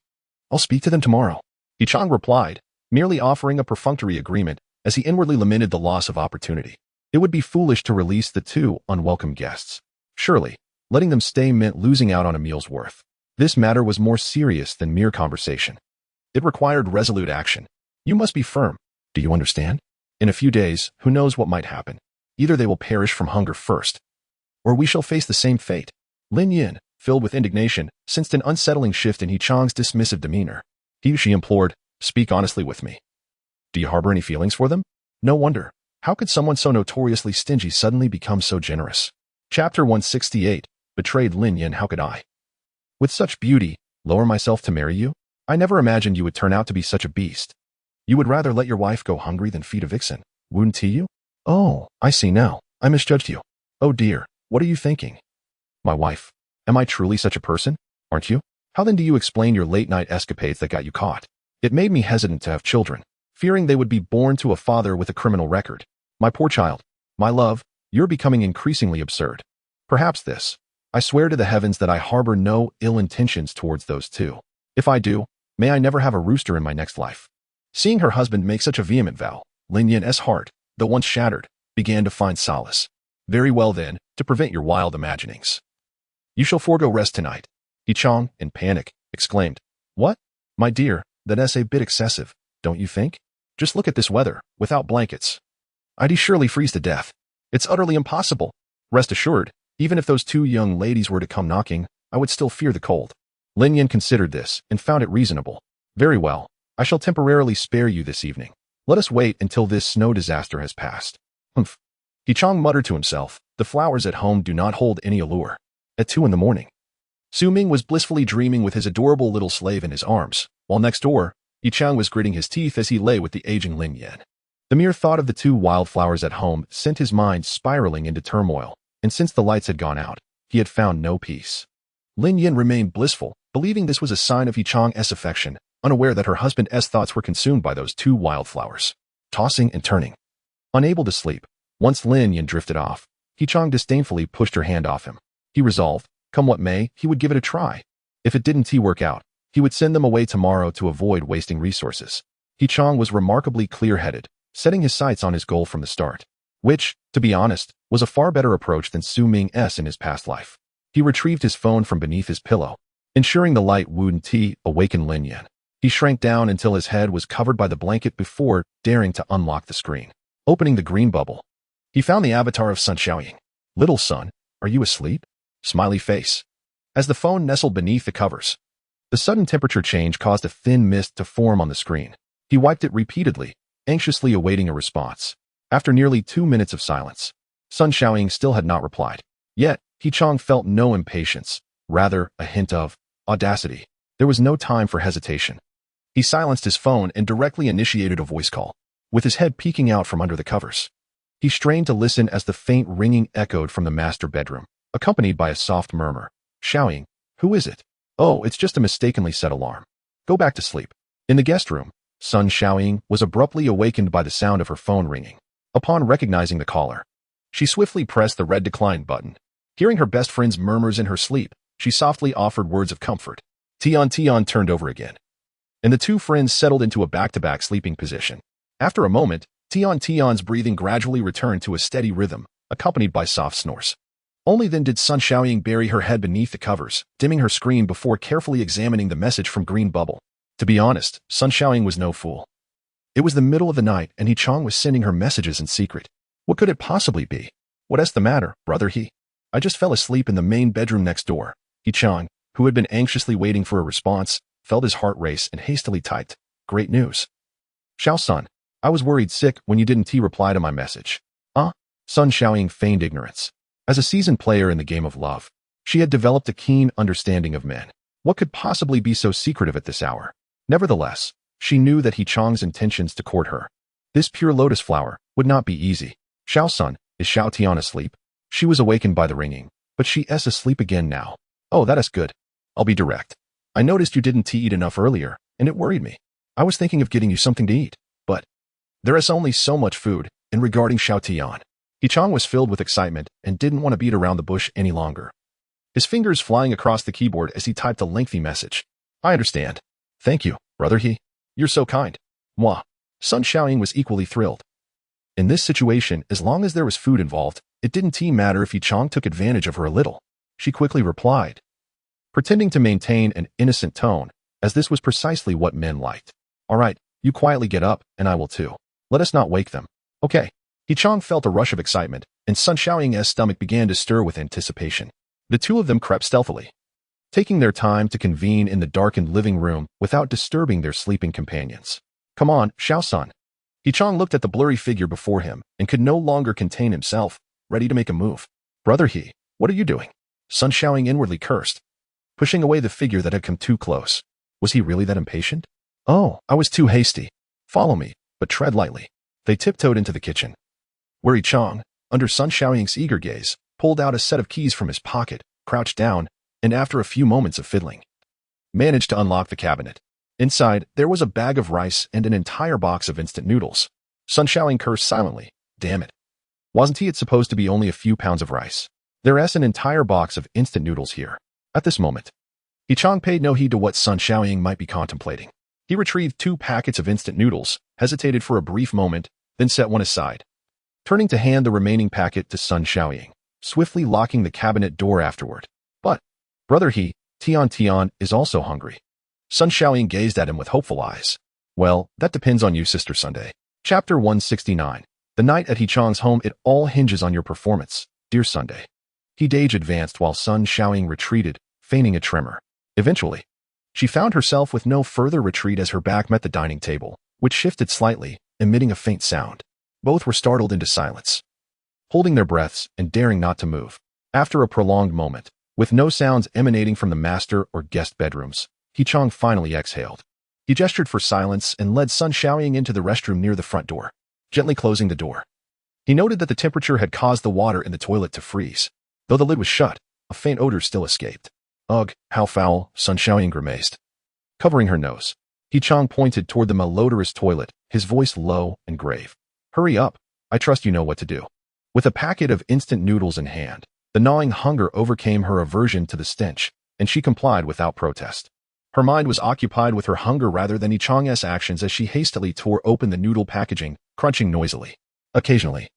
I'll speak to them tomorrow," Yichang replied, merely offering a perfunctory agreement as he inwardly lamented the loss of opportunity. It would be foolish to release the two unwelcome guests. Surely, letting them stay meant losing out on a meal's worth. This matter was more serious than mere conversation. It required resolute action. "You must be firm. Do you understand? In a few days, who knows what might happen? Either they will perish from hunger first, or we shall face the same fate." Lin Yin, filled with indignation, sensed an unsettling shift in Yichang's dismissive demeanor. She implored, "Speak honestly with me. Do you harbor any feelings for them? No wonder. How could someone so notoriously stingy suddenly become so generous?" Chapter 168, Betrayed Lin Yin. How could I, with such beauty, lower myself to marry you? I never imagined you would turn out to be such a beast. You would rather let your wife go hungry than feed a vixen, wouldn't you? Oh, I see now. I misjudged you. Oh dear, what are you thinking? My wife. Am I truly such a person? Aren't you? How then do you explain your late-night escapades that got you caught? It made me hesitant to have children, fearing they would be born to a father with a criminal record. My poor child. My love, you're becoming increasingly absurd. Perhaps this. I swear to the heavens that I harbor no ill intentions towards those two. If I do, may I never have a rooster in my next life." Seeing her husband make such a vehement vow, Lin Yin's heart, though once shattered, began to find solace. "Very well then, to prevent your wild imaginings, you shall forego rest tonight." Yichang, in panic, exclaimed, "What? My dear, that's a bit excessive, don't you think? Just look at this weather, without blankets. I'd surely freeze to death. It's utterly impossible. Rest assured, even if those two young ladies were to come knocking, I would still fear the cold." Lin Yin considered this and found it reasonable. "Very well, I shall temporarily spare you this evening. Let us wait until this snow disaster has passed." Humph. Yichang muttered to himself, "The flowers at home do not hold any allure." At 2 in the morning, Ming was blissfully dreaming with his adorable little slave in his arms, while next door, Yichang was gritting his teeth as he lay with the aging Lin Yin. The mere thought of the two wildflowers at home sent his mind spiraling into turmoil, and since the lights had gone out, he had found no peace. Lin Yin remained blissful, believing this was a sign of Yichang's affection, unaware that her husband's thoughts were consumed by those two wildflowers. Tossing and turning, unable to sleep, once Lin Yin drifted off, Yichang disdainfully pushed her hand off him. He resolved, come what may, he would give it a try. If it didn't work out, he would send them away tomorrow to avoid wasting resources. Yichang was remarkably clear-headed, setting his sights on his goal from the start, which, to be honest, was a far better approach than Ming's in his past life. He retrieved his phone from beneath his pillow, ensuring the light wouldn't awaken Lin Yin. He shrank down until his head was covered by the blanket before daring to unlock the screen. Opening the green bubble, he found the avatar of Sun Xiaoying. "Little son, are you asleep?" Smiley face. As the phone nestled beneath the covers, the sudden temperature change caused a thin mist to form on the screen. He wiped it repeatedly, anxiously awaiting a response. After nearly 2 minutes of silence, Sun Xiaoying still had not replied. Yet, Yichang felt no impatience, rather a hint of audacity. There was no time for hesitation. He silenced his phone and directly initiated a voice call, with his head peeking out from under the covers. He strained to listen as the faint ringing echoed from the master bedroom, accompanied by a soft murmur. "Xiaoying, who is it?" "Oh, it's just a mistakenly set alarm. Go back to sleep." In the guest room, Sun Xiaoying was abruptly awakened by the sound of her phone ringing. Upon recognizing the caller, she swiftly pressed the red decline button. Hearing her best friend's murmurs in her sleep, she softly offered words of comfort. Tian turned over again, and the two friends settled into a back-to-back sleeping position. After a moment, Tian's breathing gradually returned to a steady rhythm, accompanied by soft snores. Only then did Sun Xiaoying bury her head beneath the covers, dimming her screen before carefully examining the message from Green Bubble. To be honest, Sun Xiaoying was no fool. It was the middle of the night and Yichang was sending her messages in secret. What could it possibly be? "What's the matter, brother?" I just fell asleep in the main bedroom next door. Yichang, who had been anxiously waiting for a response, felt his heart race and hastily typed, "Great news. Xiao-sun, I was worried sick when you didn't reply to my message." Sun Xiaoying feigned ignorance. As a seasoned player in the game of love, she had developed a keen understanding of men. What could possibly be so secretive at this hour? Nevertheless, she knew that He Chang's intentions to court her. This pure lotus flower would not be easy. "Xiao-sun, is Xiao Tian asleep?" She was awakened by the ringing, but she is asleep again now. "Oh, that is good. I'll be direct. I noticed you didn't eat enough earlier, and it worried me. I was thinking of getting you something to eat, but there is only so much food." And regarding Xiao Tian, He Chang was filled with excitement and didn't want to beat around the bush any longer. His fingers flying across the keyboard as he typed a lengthy message. "I understand. Thank you, brother He. You're so kind." Moi. Sun Xiaoying was equally thrilled. In this situation, as long as there was food involved, it didn't matter if He Chang took advantage of her a little. She quickly replied, pretending to maintain an innocent tone, as this was precisely what men liked. "All right, you quietly get up, and I will too. Let us not wake them." "Okay." He Chang felt a rush of excitement, and Sun Xiaoying's stomach began to stir with anticipation. The two of them crept stealthily, taking their time to convene in the darkened living room without disturbing their sleeping companions. "Come on, Xiao-sun." He Chang looked at the blurry figure before him and could no longer contain himself, ready to make a move. "Brother He, what are you doing?" Sun Xiaoying inwardly cursed, pushing away the figure that had come too close. Was he really that impatient? "Oh, I was too hasty. Follow me, but tread lightly." They tiptoed into the kitchen, where He Chang, under Sun Xiaoying's eager gaze, pulled out a set of keys from his pocket, crouched down, and after a few moments of fiddling, managed to unlock the cabinet. Inside, there was a bag of rice and an entire box of instant noodles. Sun Xiaoying cursed silently. Damn it. Wasn't it supposed to be only a few pounds of rice? There's an entire box of instant noodles here. At this moment, He Chang paid no heed to what Sun Xiaoying might be contemplating. He retrieved 2 packets of instant noodles, hesitated for a brief moment, then set one aside, turning to hand the remaining packet to Sun Xiaoying, swiftly locking the cabinet door afterward. "But, brother He, Tian is also hungry." Sun Xiaoying gazed at him with hopeful eyes. "Well, that depends on you, Sister Sunday." Chapter 169. The night at He Chang's home, it all hinges on your performance, dear Sunday. He Dage advanced while Sun Xiaoying retreated, feigning a tremor. Eventually, she found herself with no further retreat as her back met the dining table, which shifted slightly, emitting a faint sound. Both were startled into silence, holding their breaths and daring not to move. After a prolonged moment, with no sounds emanating from the master or guest bedrooms, He Chang finally exhaled. He gestured for silence and led Sun Xiaoying into the restroom near the front door, gently closing the door. He noted that the temperature had caused the water in the toilet to freeze. Though the lid was shut, a faint odor still escaped. "Ugh, how foul," Sun Xiaoying grimaced. Covering her nose, He Chang pointed toward the malodorous toilet, his voice low and grave. "Hurry up, I trust you know what to do." With a packet of instant noodles in hand, the gnawing hunger overcame her aversion to the stench, and she complied without protest. Her mind was occupied with her hunger rather than He Chang's actions as she hastily tore open the noodle packaging, crunching noisily. Occasionally,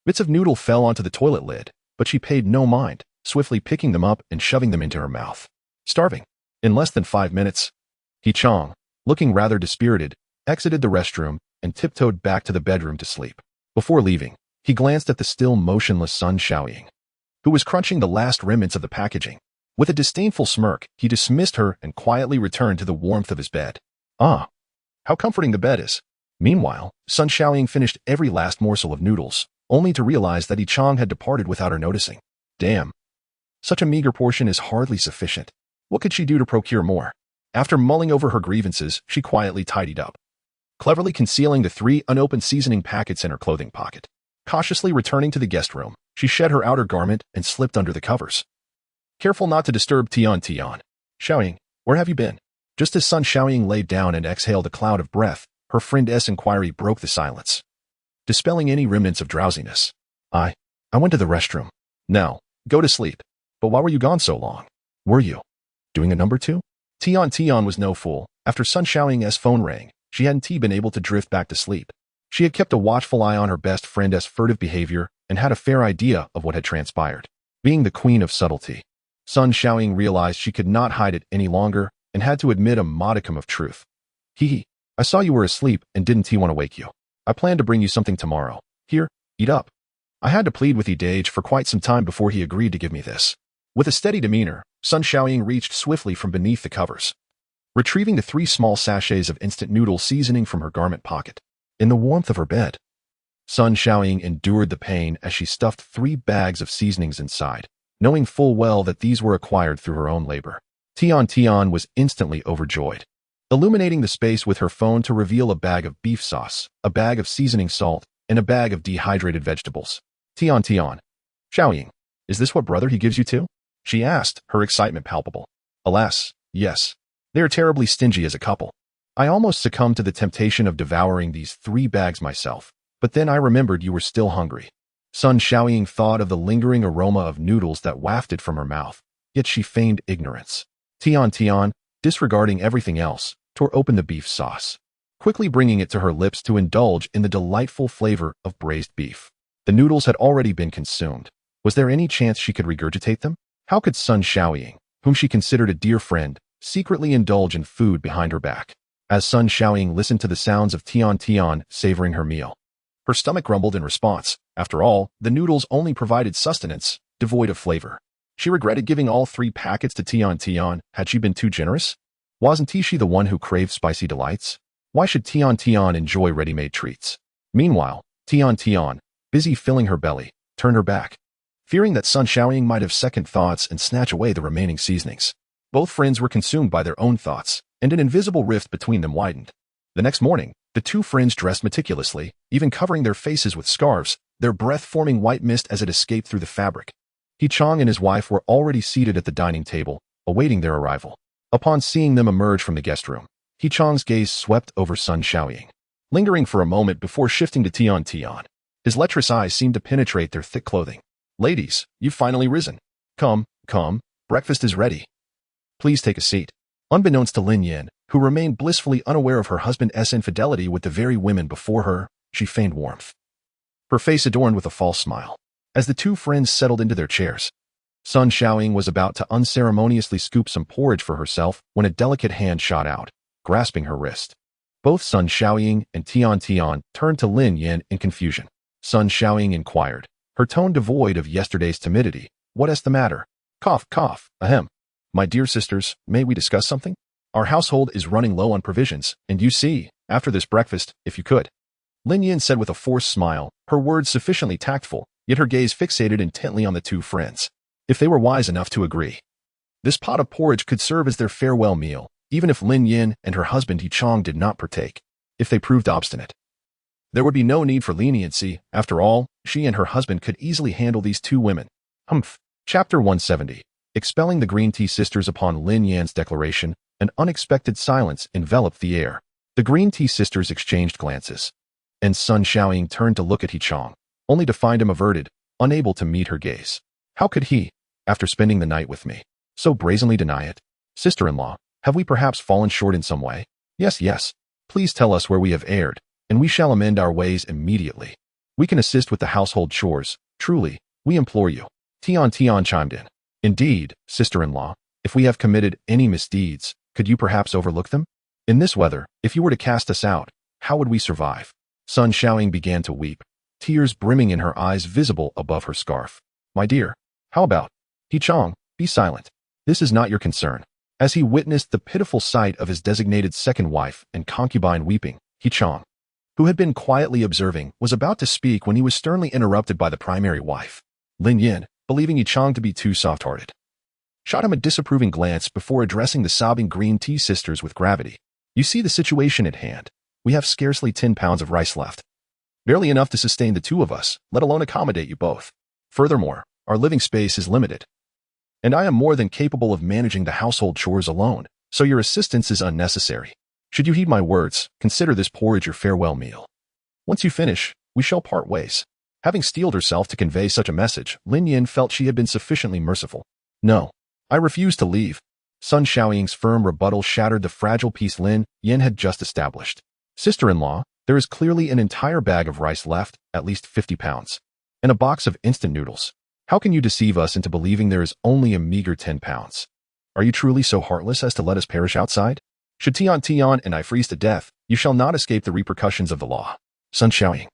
bits of noodle fell onto the toilet lid, but she paid no mind, swiftly picking them up and shoving them into her mouth. Starving. In less than 5 minutes, He Chang, looking rather dispirited, exited the restroom and tiptoed back to the bedroom to sleep. Before leaving, he glanced at the still motionless Sun Xiaoying, who was crunching the last remnants of the packaging. With a disdainful smirk, he dismissed her and quietly returned to the warmth of his bed. Ah, how comforting the bed is. Meanwhile, Sun Xiaoying finished every last morsel of noodles, only to realize that He Chang had departed without her noticing. Damn. Such a meager portion is hardly sufficient. What could she do to procure more? After mulling over her grievances, she quietly tidied up, cleverly concealing the 3 unopened seasoning packets in her clothing pocket. Cautiously returning to the guest room, she shed her outer garment and slipped under the covers, careful not to disturb Tian. "Xiaoying, where have you been?" Just as Sun Xiaoying laid down and exhaled a cloud of breath, her friend's inquiry broke the silence, dispelling any remnants of drowsiness. I went to the restroom. Now, go to sleep." "But why were you gone so long?" "Were you doing a number 2? Tian was no fool. After Sun Xiaoying's phone rang, she hadn't been able to drift back to sleep. She had kept a watchful eye on her best friend's furtive behavior and had a fair idea of what had transpired. Being the queen of subtlety, Sun Xiaoying realized she could not hide it any longer and had to admit a modicum of truth. I saw you were asleep and didn't want to wake you. I plan to bring you something tomorrow. Here, eat up." I had to plead with Dage for quite some time before he agreed to give me this. With a steady demeanor, Sun Xiaoying reached swiftly from beneath the covers, retrieving the 3 small sachets of instant noodle seasoning from her garment pocket. In the warmth of her bed, Sun Xiaoying endured the pain as she stuffed 3 bags of seasonings inside, knowing full well that these were acquired through her own labor. Tian was instantly overjoyed, illuminating the space with her phone to reveal a bag of beef sauce, a bag of seasoning salt, and a bag of dehydrated vegetables. Tian, Xiaoying, is this what brother he gives you too? She asked, her excitement palpable. Alas, yes. They are terribly stingy as a couple. I almost succumbed to the temptation of devouring these 3 bags myself, but then I remembered you were still hungry. Sun Xiaoying thought of the lingering aroma of noodles that wafted from her mouth, yet she feigned ignorance. Tian, disregarding everything else, tore open the beef sauce, quickly bringing it to her lips to indulge in the delightful flavor of braised beef. The noodles had already been consumed. Was there any chance she could regurgitate them? How could Sun Xiaoying, whom she considered a dear friend, secretly indulge in food behind her back? As Sun Xiaoying listened to the sounds of Tian savoring her meal, her stomach grumbled in response. After all, the noodles only provided sustenance, devoid of flavor. She regretted giving all 3 packets to Tian. Had she been too generous? Wasn't she the one who craved spicy delights? Why should Tian enjoy ready-made treats? Meanwhile, Tian, busy filling her belly, turned her back, fearing that Sun Xiaoying might have second thoughts and snatch away the remaining seasonings. Both friends were consumed by their own thoughts, and an invisible rift between them widened. The next morning, the 2 friends dressed meticulously, even covering their faces with scarves, their breath forming white mist as it escaped through the fabric. Chang and his wife were already seated at the dining table, awaiting their arrival. Upon seeing them emerge from the guest room, Chang's gaze swept over Sun Xiaoying, lingering for a moment before shifting to Tian. His lecherous eyes seemed to penetrate their thick clothing. Ladies, you've finally risen. Come, breakfast is ready. Please take a seat. Unbeknownst to Lin Yin, who remained blissfully unaware of her husband's infidelity with the very women before her, she feigned warmth, her face adorned with a false smile. As the 2 friends settled into their chairs, Sun Xiaoying was about to unceremoniously scoop some porridge for herself when a delicate hand shot out, grasping her wrist. Both Sun Xiaoying and Tian turned to Lin Yin in confusion. Sun Xiaoying inquired, her tone devoid of yesterday's timidity. What is the matter? Cough, ahem. My dear sisters, may we discuss something? Our household is running low on provisions, and you see, after this breakfast, if you could. Lin Yin said with a forced smile, her words sufficiently tactful, yet her gaze fixated intently on the 2 friends. If they were wise enough to agree, this pot of porridge could serve as their farewell meal, even if Lin Yin and her husband Chang did not partake. If they proved obstinate, there would be no need for leniency. After all, she and her husband could easily handle these 2 women. Chapter 170. Expelling the Green Tea Sisters. Upon Lin Yan's declaration, an unexpected silence enveloped the air. The Green Tea Sisters exchanged glances, and Sun Xiaoying turned to look at Chang, only to find him averted, unable to meet her gaze. How could he, after spending the night with me, so brazenly deny it? Sister-in-law, have we perhaps fallen short in some way? Yes. Please tell us where we have erred, and we shall amend our ways immediately. We can assist with the household chores. Truly, we implore you. Tian chimed in. Indeed, sister-in-law, if we have committed any misdeeds, could you perhaps overlook them? In this weather, if you were to cast us out, how would we survive? Sun Xiaoying began to weep, tears brimming in her eyes visible above her scarf. My dear, how about? Chang, be silent. This is not your concern. As he witnessed the pitiful sight of his designated second wife and concubine weeping, Chang, who had been quietly observing, was about to speak when he was sternly interrupted by the primary wife. Lin Yin, believing Chang to be too soft-hearted, shot him a disapproving glance before addressing the sobbing Green Tea Sisters with gravity. You see the situation at hand. We have scarcely 10 pounds of rice left. Barely enough to sustain the 2 of us, let alone accommodate you both. Furthermore, our living space is limited, and I am more than capable of managing the household chores alone, so your assistance is unnecessary. Should you heed my words, consider this porridge your farewell meal. Once you finish, we shall part ways. Having steeled herself to convey such a message, Lin Yin felt she had been sufficiently merciful. No, I refuse to leave. Sun Xiaoying's firm rebuttal shattered the fragile peace Lin Yin had just established. Sister-in-law, there is clearly an entire bag of rice left, at least 50 pounds, and a box of instant noodles. How can you deceive us into believing there is only a meager 10 pounds? Are you truly so heartless as to let us perish outside? Should Tian and I freeze to death, you shall not escape the repercussions of the law. Sun Xiaoying,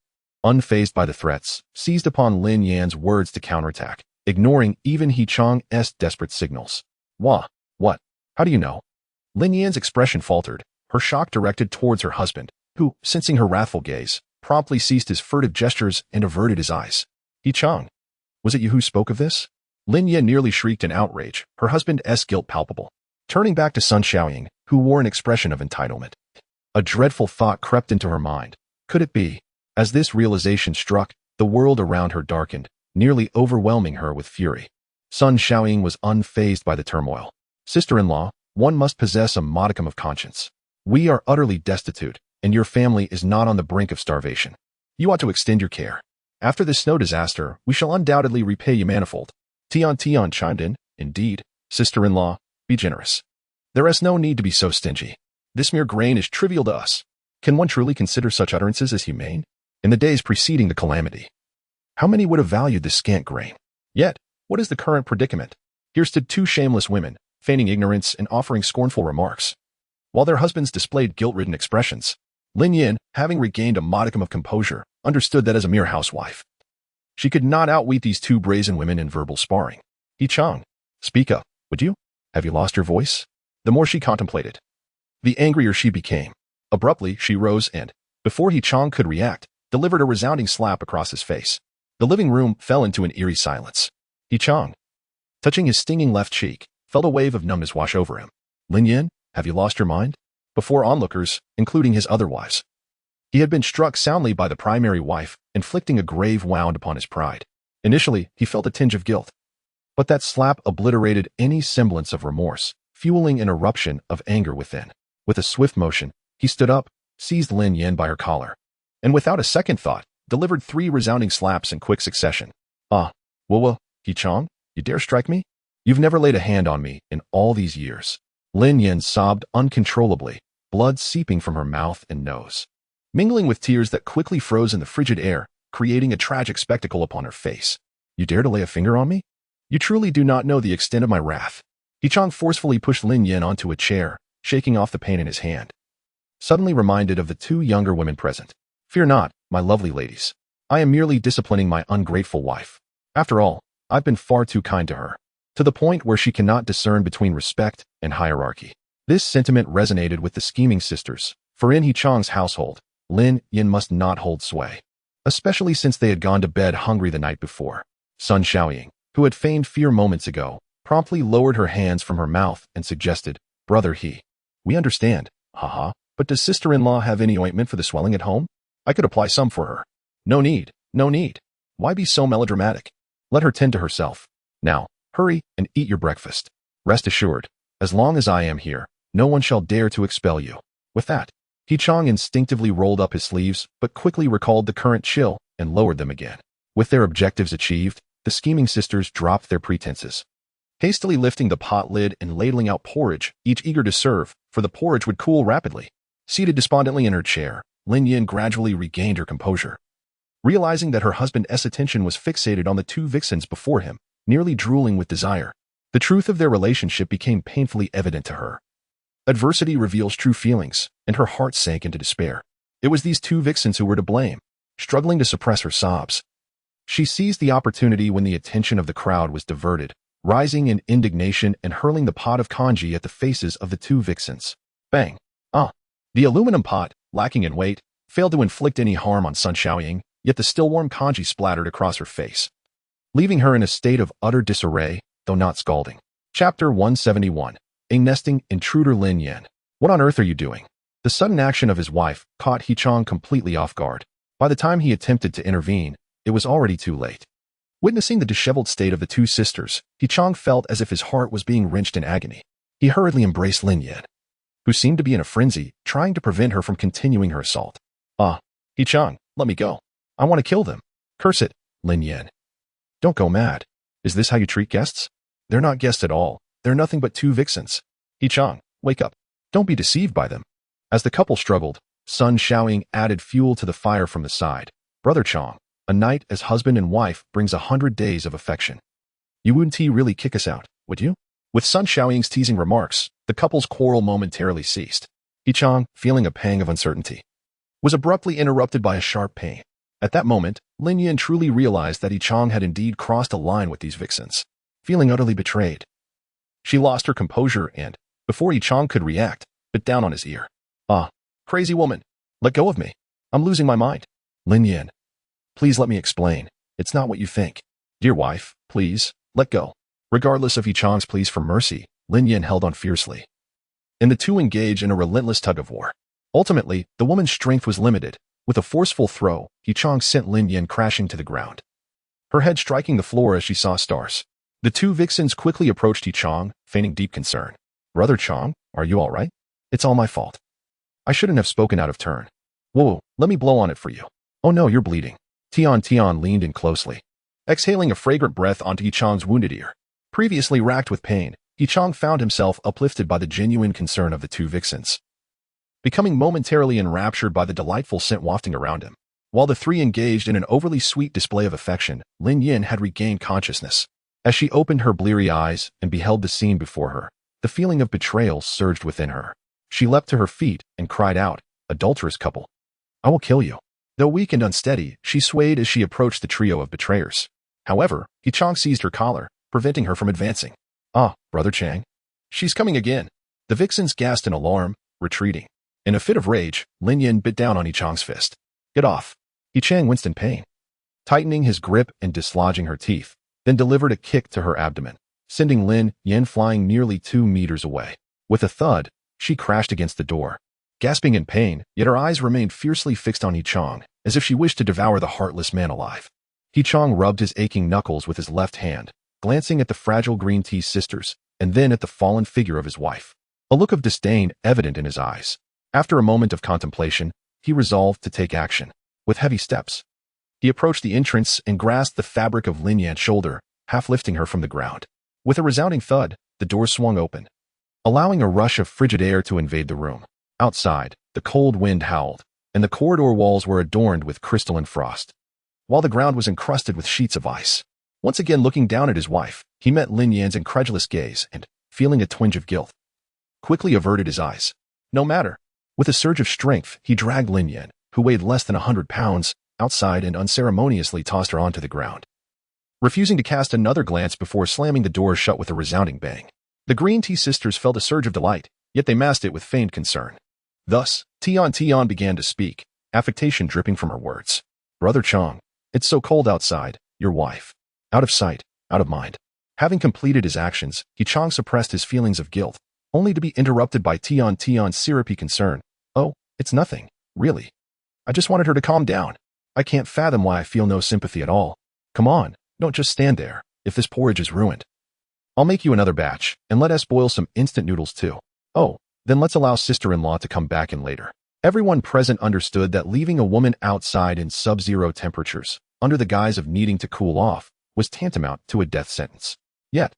unfazed by the threats, seized upon Lin Yan's words to counterattack. ignoring even He Chang's desperate signals. Wah, what? How do you know? Lin Yan's expression faltered, her shock directed towards her husband, who, sensing her wrathful gaze, promptly ceased his furtive gestures and averted his eyes. He Chang, was it you who spoke of this? Lin Yan nearly shrieked in outrage, her husband's guilt palpable. Turning back to Sun Xiaoying, who wore an expression of entitlement. A dreadful thought crept into her mind. Could it be? As this realization struck, the world around her darkened, nearly overwhelming her with fury. Sun Xiaoying was unfazed by the turmoil. Sister-in-law, one must possess a modicum of conscience. We are utterly destitute, and your family is not on the brink of starvation. You ought to extend your care. After this snow disaster, we shall undoubtedly repay you manifold. Tian chimed in. Indeed, sister-in-law, be generous. There is no need to be so stingy. This mere grain is trivial to us. Can one truly consider such utterances as humane? In the days preceding the calamity, how many would have valued this scant grain? Yet, what is the current predicament? Here stood two shameless women, feigning ignorance and offering scornful remarks. While their husbands displayed guilt-ridden expressions, Lin Yan, having regained a modicum of composure, understood that as a mere housewife, she could not outwit these two brazen women in verbal sparring. He Chang, speak up, would you? Have you lost your voice? The more she contemplated, the angrier she became. Abruptly, she rose and, before He Chang could react, delivered a resounding slap across his face. The living room fell into an eerie silence. He Chang, touching his stinging left cheek, felt a wave of numbness wash over him. Lin Yan, have you lost your mind? Before onlookers, including his other wives, he had been struck soundly by the primary wife, inflicting a grave wound upon his pride. Initially, he felt a tinge of guilt, but that slap obliterated any semblance of remorse, fueling an eruption of anger within. With a swift motion, he stood up, seized Lin Yan by her collar, and without a second thought, delivered 3 resounding slaps in quick succession. He Chang, you dare strike me? You've never laid a hand on me in all these years. Lin Yan sobbed uncontrollably, blood seeping from her mouth and nose, mingling with tears that quickly froze in the frigid air, creating a tragic spectacle upon her face. You dare to lay a finger on me? You truly do not know the extent of my wrath. He Chang forcefully pushed Lin Yan onto a chair, shaking off the pain in his hand. Suddenly reminded of the 2 younger women present. Fear not, my lovely ladies. I am merely disciplining my ungrateful wife. After all, I've been far too kind to her, to the point where she cannot discern between respect and hierarchy. This sentiment resonated with the scheming sisters, for in He Chang's household, Lin Yan must not hold sway, especially since they had gone to bed hungry the night before. Sun Xiaoying, who had feigned fear moments ago, promptly lowered her hands from her mouth and suggested, Brother He, we understand, haha, but does sister-in-law have any ointment for the swelling at home? I could apply some for her. No need, no need. Why be so melodramatic? Let her tend to herself. Now, hurry and eat your breakfast. Rest assured, as long as I am here, no one shall dare to expel you. With that, He Chang instinctively rolled up his sleeves, but quickly recalled the current chill and lowered them again. With their objectives achieved, the scheming sisters dropped their pretenses, hastily lifting the pot lid and ladling out porridge, each eager to serve, for the porridge would cool rapidly. Seated despondently in her chair, Lin Yan gradually regained her composure. Realizing that her husband's attention was fixated on the 2 vixens before him, nearly drooling with desire, the truth of their relationship became painfully evident to her. Adversity reveals true feelings, and her heart sank into despair. It was these 2 vixens who were to blame, struggling to suppress her sobs. She seized the opportunity when the attention of the crowd was diverted, rising in indignation and hurling the pot of congee at the faces of the 2 vixens. Bang! The aluminum pot, lacking in weight, failed to inflict any harm on Sun Xiaoying, yet the still warm congee splattered across her face, leaving her in a state of utter disarray, though not scalding. Chapter 171. A nesting intruder. Lin Yan. What on earth are you doing? The sudden action of his wife caught He Chang completely off guard. By the time he attempted to intervene, it was already too late. Witnessing the disheveled state of the 2 sisters, He Chang felt as if his heart was being wrenched in agony. He hurriedly embraced Lin Yan, who seemed to be in a frenzy, trying to prevent her from continuing her assault. He Chang, let me go. I want to kill them. Curse it, Lin Yan. Don't go mad. Is this how you treat guests? They're not guests at all. They're nothing but 2 vixens. He Chang, wake up. Don't be deceived by them. As the couple struggled, Sun Xiaoying added fuel to the fire from the side. Brother Chang, a night as husband and wife brings 100 days of affection. You wouldn't really kick us out, would you? With Sun Xiaoying's teasing remarks, the couple's quarrel momentarily ceased. He Chang, feeling a pang of uncertainty, was abruptly interrupted by a sharp pain. At that moment, Lin Yin truly realized that Yi Chang had indeed crossed a line with these vixens. Feeling utterly betrayed, she lost her composure and, before Yi Chang could react, bit down on his ear. "Ah, crazy woman. Let go of me. I'm losing my mind." "Lin Yin, please let me explain. It's not what you think. Dear wife, please, let go." Regardless of Yi Chang's pleas for mercy, Lin Yin held on fiercely, and the two engaged in a relentless tug-of-war. Ultimately, the woman's strength was limited. With a forceful throw, Yi Chang sent Lin Yin crashing to the ground, her head striking the floor as she saw stars. The two vixens quickly approached Yi Chang, feigning deep concern. "Brother Chang, are you all right? It's all my fault. I shouldn't have spoken out of turn. Whoa, let me blow on it for you. Oh no, you're bleeding." Tian leaned in closely, exhaling a fragrant breath onto Yi Chang's wounded ear. Previously racked with pain, Yi Chang found himself uplifted by the genuine concern of the two vixens, becoming momentarily enraptured by the delightful scent wafting around him. While the three engaged in an overly sweet display of affection, Lin Yin had regained consciousness. As she opened her bleary eyes and beheld the scene before her, the feeling of betrayal surged within her. She leapt to her feet and cried out, "Adulterous couple, I will kill you." Though weak and unsteady, she swayed as she approached the trio of betrayers. However, Yi Chang seized her collar, preventing her from advancing. "Ah, Brother Chang. She's coming again." The vixens gasped in alarm, retreating. In a fit of rage, Lin Yin bit down on Yi Chang's fist. "Get off." Yi Chang winced in pain, tightening his grip and dislodging her teeth, then delivered a kick to her abdomen, sending Lin Yin flying nearly 2 meters away. With a thud, she crashed against the door, gasping in pain, yet her eyes remained fiercely fixed on Yi Chang, as if she wished to devour the heartless man alive. Yi Chang rubbed his aching knuckles with his left hand, glancing at the fragile green tea sisters, and then at the fallen figure of his wife, a look of disdain evident in his eyes. After a moment of contemplation, he resolved to take action. With heavy steps, he approached the entrance and grasped the fabric of Lin Yan's shoulder, half lifting her from the ground. With a resounding thud, the door swung open, allowing a rush of frigid air to invade the room. Outside, the cold wind howled, and the corridor walls were adorned with crystalline frost, while the ground was encrusted with sheets of ice. Once again looking down at his wife, he met Lin Yan's incredulous gaze and, feeling a twinge of guilt, quickly averted his eyes. No matter. With a surge of strength, he dragged Lin Yan, who weighed less than 100 pounds, outside and unceremoniously tossed her onto the ground, refusing to cast another glance before slamming the door shut with a resounding bang. The green tea sisters felt a surge of delight, yet they masked it with feigned concern. Thus, Tian began to speak, affectation dripping from her words. "Brother Chang, it's so cold outside, your wife. Out of sight, out of mind." Having completed his actions, Yi Chang suppressed his feelings of guilt, only to be interrupted by Tian's syrupy concern. "Oh, it's nothing, really. I just wanted her to calm down. I can't fathom why I feel no sympathy at all. Come on, don't just stand there, if this porridge is ruined. I'll make you another batch, and let us boil some instant noodles too. Oh, then let's allow sister-in-law to come back in later." Everyone present understood that leaving a woman outside in sub-zero temperatures, under the guise of needing to cool off, was tantamount to a death sentence. Yet,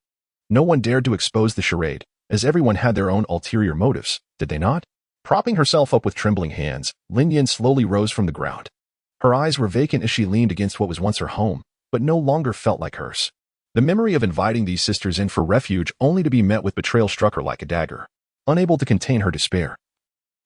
no one dared to expose the charade, as everyone had their own ulterior motives, did they not? Propping herself up with trembling hands, Lin Yin slowly rose from the ground. Her eyes were vacant as she leaned against what was once her home, but no longer felt like hers. The memory of inviting these sisters in for refuge only to be met with betrayal struck her like a dagger. Unable to contain her despair,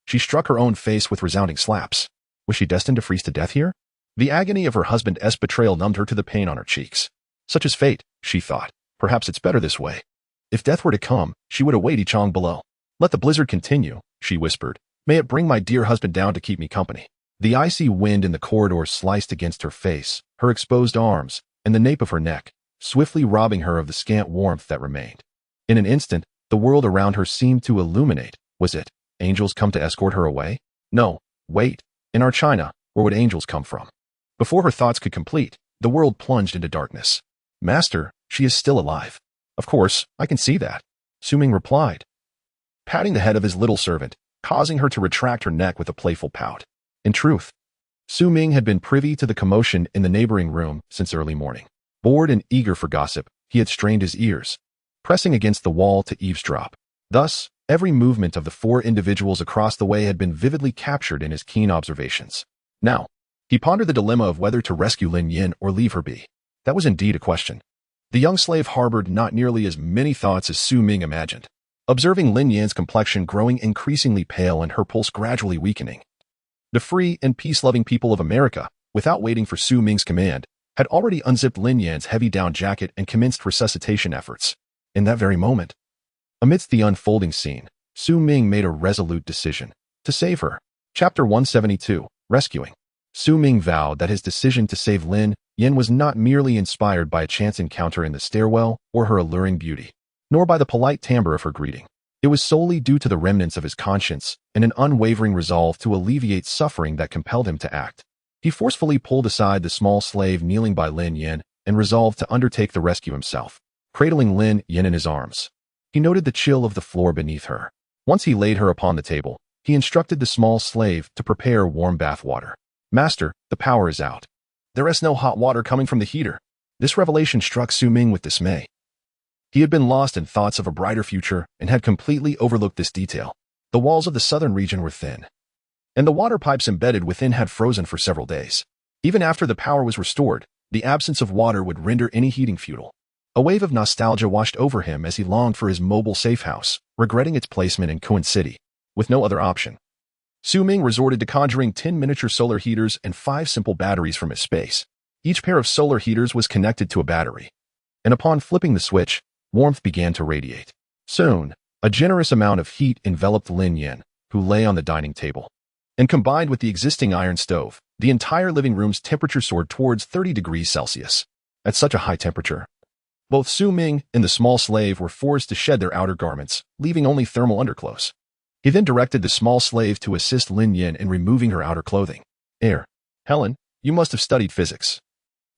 she struck her own face with resounding slaps. Was she destined to freeze to death here? The agony of her husband's betrayal numbed her to the pain on her cheeks. Such is fate, she thought. Perhaps it's better this way. If death were to come, she would await Yi Chang below. "Let the blizzard continue," she whispered. "May it bring my dear husband down to keep me company." The icy wind in the corridor sliced against her face, her exposed arms, and the nape of her neck, swiftly robbing her of the scant warmth that remained. In an instant, the world around her seemed to illuminate. Was it angels come to escort her away? No, wait. In our China, where would angels come from? Before her thoughts could complete, the world plunged into darkness. "Master, she is still alive." "Of course, I can see that," Su Ming replied, patting the head of his little servant, causing her to retract her neck with a playful pout. In truth, Su Ming had been privy to the commotion in the neighboring room since early morning. Bored and eager for gossip, he had strained his ears, pressing against the wall to eavesdrop. Thus, every movement of the 4 individuals across the way had been vividly captured in his keen observations. Now, he pondered the dilemma of whether to rescue Lin Yin or leave her be. That was indeed a question. The young slave harbored not nearly as many thoughts as Su Ming imagined. Observing Lin Yan's complexion growing increasingly pale and her pulse gradually weakening, the free and peace-loving people of America without waiting for Su Ming's command, had already unzipped Lin Yan's heavy down jacket and commenced resuscitation efforts. In that very moment, amidst the unfolding scene, Su Ming made a resolute decision to save her. Chapter 172, Rescuing. Su Ming vowed that his decision to save Lin Yan was not merely inspired by a chance encounter in the stairwell or her alluring beauty, nor by the polite timbre of her greeting. It was solely due to the remnants of his conscience and an unwavering resolve to alleviate suffering that compelled him to act. He forcefully pulled aside the small slave kneeling by Lin Yan and resolved to undertake the rescue himself, cradling Lin Yan in his arms. He noted the chill of the floor beneath her. Once he laid her upon the table, he instructed the small slave to prepare warm bath water. "Master, the power is out. There is no hot water coming from the heater." This revelation struck Su Ming with dismay. He had been lost in thoughts of a brighter future and had completely overlooked this detail. The walls of the southern region were thin, and the water pipes embedded within had frozen for several days. Even after the power was restored, the absence of water would render any heating futile. A wave of nostalgia washed over him as he longed for his mobile safe house, regretting its placement in Kuan City. With no other option, Su Ming resorted to conjuring 10 miniature solar heaters and 5 simple batteries from his space. Each pair of solar heaters was connected to a battery, and upon flipping the switch, warmth began to radiate. Soon, a generous amount of heat enveloped Lin Yan, who lay on the dining table. And combined with the existing iron stove, the entire living room's temperature soared towards 30 degrees Celsius. At such a high temperature, both Su Ming and the small slave were forced to shed their outer garments, leaving only thermal underclothes. He then directed the small slave to assist Lin Yan in removing her outer clothing. Helen, you must have studied physics.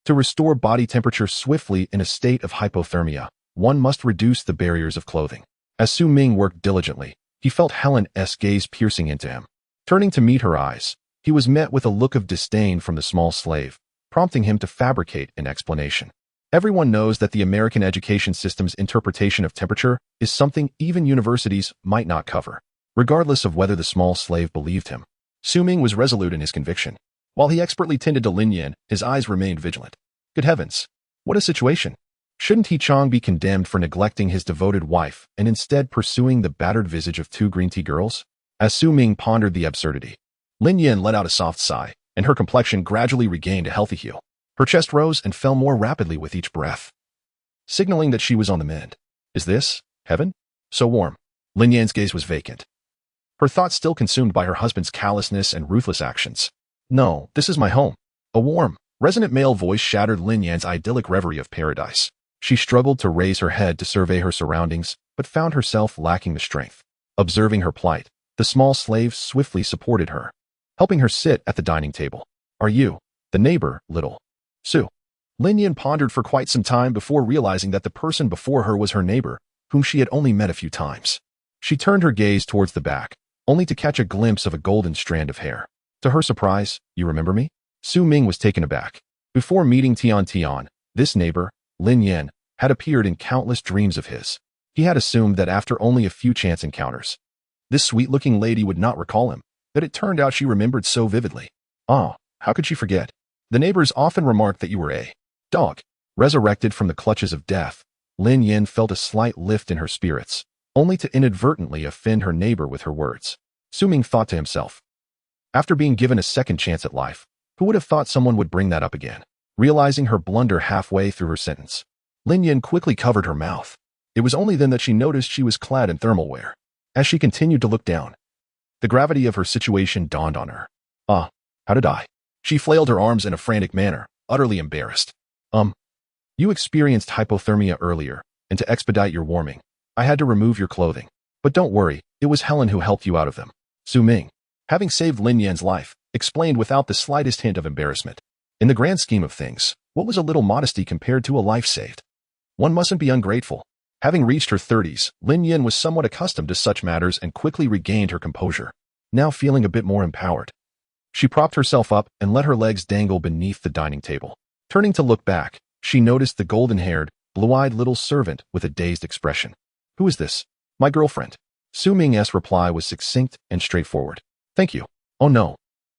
To restore body temperature swiftly in a state of hypothermia, one must reduce the barriers of clothing. As Su Ming worked diligently, he felt Helen's gaze piercing into him. Turning to meet her eyes, he was met with a look of disdain from the small slave, prompting him to fabricate an explanation. Everyone knows that the American education system's interpretation of temperature is something even universities might not cover. Regardless of whether the small slave believed him, Su Ming was resolute in his conviction. While he expertly tended to Lin Yan, his eyes remained vigilant. Good heavens! What a situation! Shouldn't He Chong be condemned for neglecting his devoted wife and instead pursuing the battered visage of 2 green tea girls? As Su Ming pondered the absurdity, Lin Yan let out a soft sigh, and her complexion gradually regained a healthy hue. Her chest rose and fell more rapidly with each breath, signaling that she was on the mend. Is this heaven? So warm. Lin Yan's gaze was vacant, her thoughts still consumed by her husband's callousness and ruthless actions. No, this is my home. A warm, resonant male voice shattered Lin Yan's idyllic reverie of paradise. She struggled to raise her head to survey her surroundings, but found herself lacking the strength. Observing her plight, the small slave swiftly supported her, helping her sit at the dining table. Are you the neighbor, little Su? Lin Yan pondered for quite some time before realizing that the person before her was her neighbor, whom she had only met a few times. She turned her gaze towards the back, only to catch a glimpse of a golden strand of hair. To her surprise, "You remember me?" Su Ming was taken aback. Before meeting Tian, this neighbor, Lin Yan, had appeared in countless dreams of his. He had assumed that after only a few chance encounters, this sweet-looking lady would not recall him, but it turned out she remembered so vividly. Oh, how could she forget? The neighbors often remarked that you were a dog. Resurrected from the clutches of death, Lin Yan felt a slight lift in her spirits, only to inadvertently offend her neighbor with her words. Su Ming thought to himself, after being given a second chance at life, who would have thought someone would bring that up again? Realizing her blunder halfway through her sentence, Lin Yan quickly covered her mouth. It was only then that she noticed she was clad in thermal wear. As she continued to look down, the gravity of her situation dawned on her. How did I? She flailed her arms in a frantic manner, utterly embarrassed. You experienced hypothermia earlier, and to expedite your warming, I had to remove your clothing. But don't worry, it was Helen who helped you out of them. Su Ming, having saved Lin Yan's life, explained without the slightest hint of embarrassment. In the grand scheme of things, what was a little modesty compared to a life saved? One mustn't be ungrateful. Having reached her 30s, Lin Yan was somewhat accustomed to such matters and quickly regained her composure. Now feeling a bit more empowered, she propped herself up and let her legs dangle beneath the dining table. Turning to look back, she noticed the golden-haired, blue-eyed little servant with a dazed expression. Who is this? My girlfriend. Su Ming's reply was succinct and straightforward. Thank you. Oh no.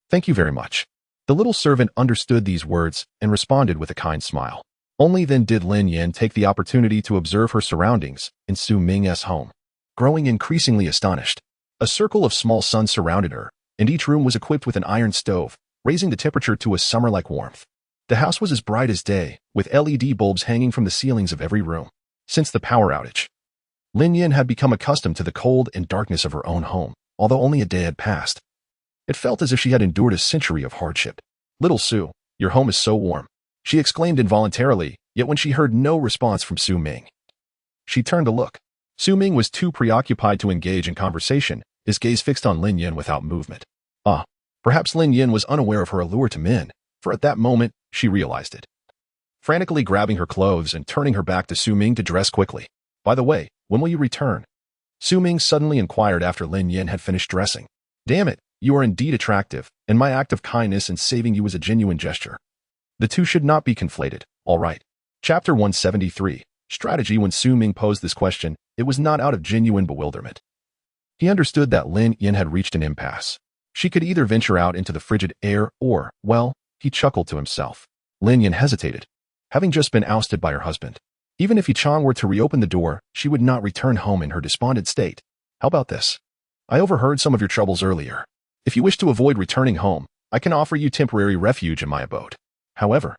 Thank you very much. The little servant understood these words and responded with a kind smile. Only then did Lin Yan take the opportunity to observe her surroundings in Su Ming's home. Growing increasingly astonished, a circle of small suns surrounded her, and each room was equipped with an iron stove, raising the temperature to a summer-like warmth. The house was as bright as day, with LED bulbs hanging from the ceilings of every room. Since the power outage, Lin Yin had become accustomed to the cold and darkness of her own home, although only a day had passed. It felt as if she had endured a century of hardship. "Little Su, your home is so warm," she exclaimed involuntarily, yet when she heard no response from Su Ming, she turned to look. Su Ming was too preoccupied to engage in conversation, his gaze fixed on Lin Yin without movement. Perhaps Lin Yin was unaware of her allure to men, for at that moment, she realized it. Frantically grabbing her clothes and turning her back to Su Ming to dress quickly. "By the way, when will you return?" Su Ming suddenly inquired after Lin Yin had finished dressing. "Damn it, you are indeed attractive, and my act of kindness in saving you was a genuine gesture. The two should not be conflated, all right." Chapter 173. Strategy. When Su Ming posed this question, it was not out of genuine bewilderment. He understood that Lin Yin had reached an impasse. She could either venture out into the frigid air or, well, he chuckled to himself. Lin Yin hesitated, having just been ousted by her husband. Even if Yichang were to reopen the door, she would not return home in her despondent state. "How about this? I overheard some of your troubles earlier. If you wish to avoid returning home, I can offer you temporary refuge in my abode." However,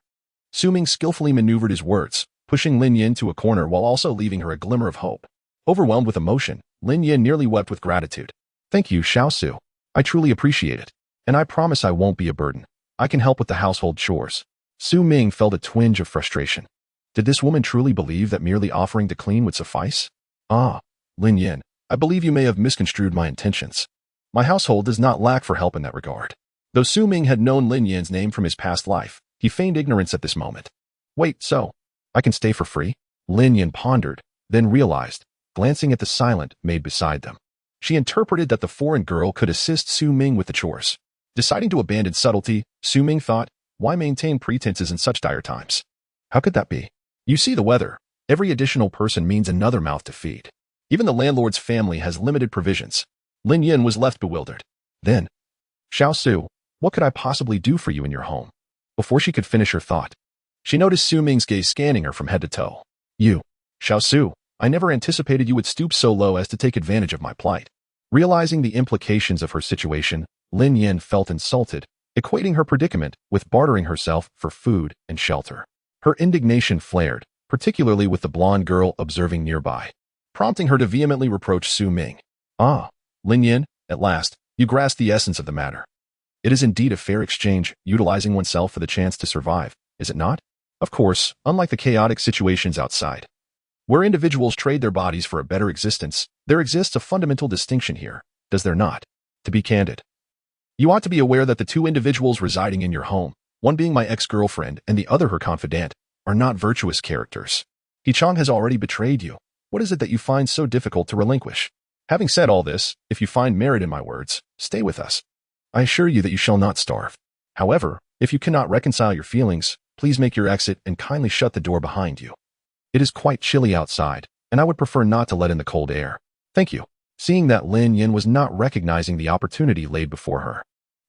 Su Ming skillfully maneuvered his words, pushing Lin Yin to a corner while also leaving her a glimmer of hope. Overwhelmed with emotion, Lin Yin nearly wept with gratitude. "Thank you, Xiao Su. I truly appreciate it, and I promise I won't be a burden. I can help with the household chores." Su Ming felt a twinge of frustration. Did this woman truly believe that merely offering to clean would suffice? Lin Yin, I believe you may have misconstrued my intentions. My household does not lack for help in that regard. Though Su Ming had known Lin Yin's name from his past life, he feigned ignorance at this moment. "Wait, so I can stay for free?" Lin Yin pondered, then realized, glancing at the silent maid beside them. She interpreted that the foreign girl could assist Su Ming with the chores. Deciding to abandon subtlety, Su Ming thought, why maintain pretenses in such dire times? How could that be? You see the weather. Every additional person means another mouth to feed. Even the landlord's family has limited provisions. Lin Yin was left bewildered. Then, "Xiao Su, what could I possibly do for you in your home?" Before she could finish her thought, she noticed Su Ming's gaze scanning her from head to toe. "You, Xiao Su, I never anticipated you would stoop so low as to take advantage of my plight." Realizing the implications of her situation, Lin Yin felt insulted, equating her predicament with bartering herself for food and shelter. Her indignation flared, particularly with the blonde girl observing nearby, prompting her to vehemently reproach Su Ming. Lin Yin, at last, you grasp the essence of the matter. It is indeed a fair exchange, utilizing oneself for the chance to survive, is it not? Of course, unlike the chaotic situations outside, where individuals trade their bodies for a better existence, there exists a fundamental distinction here, does there not? To be candid, you ought to be aware that the two individuals residing in your home, one being my ex-girlfriend and the other her confidant, are not virtuous characters. Yichang has already betrayed you. What is it that you find so difficult to relinquish? Having said all this, if you find merit in my words, stay with us. I assure you that you shall not starve. However, if you cannot reconcile your feelings, please make your exit and kindly shut the door behind you. It is quite chilly outside, and I would prefer not to let in the cold air. Thank you." Seeing that Lin Yin was not recognizing the opportunity laid before her,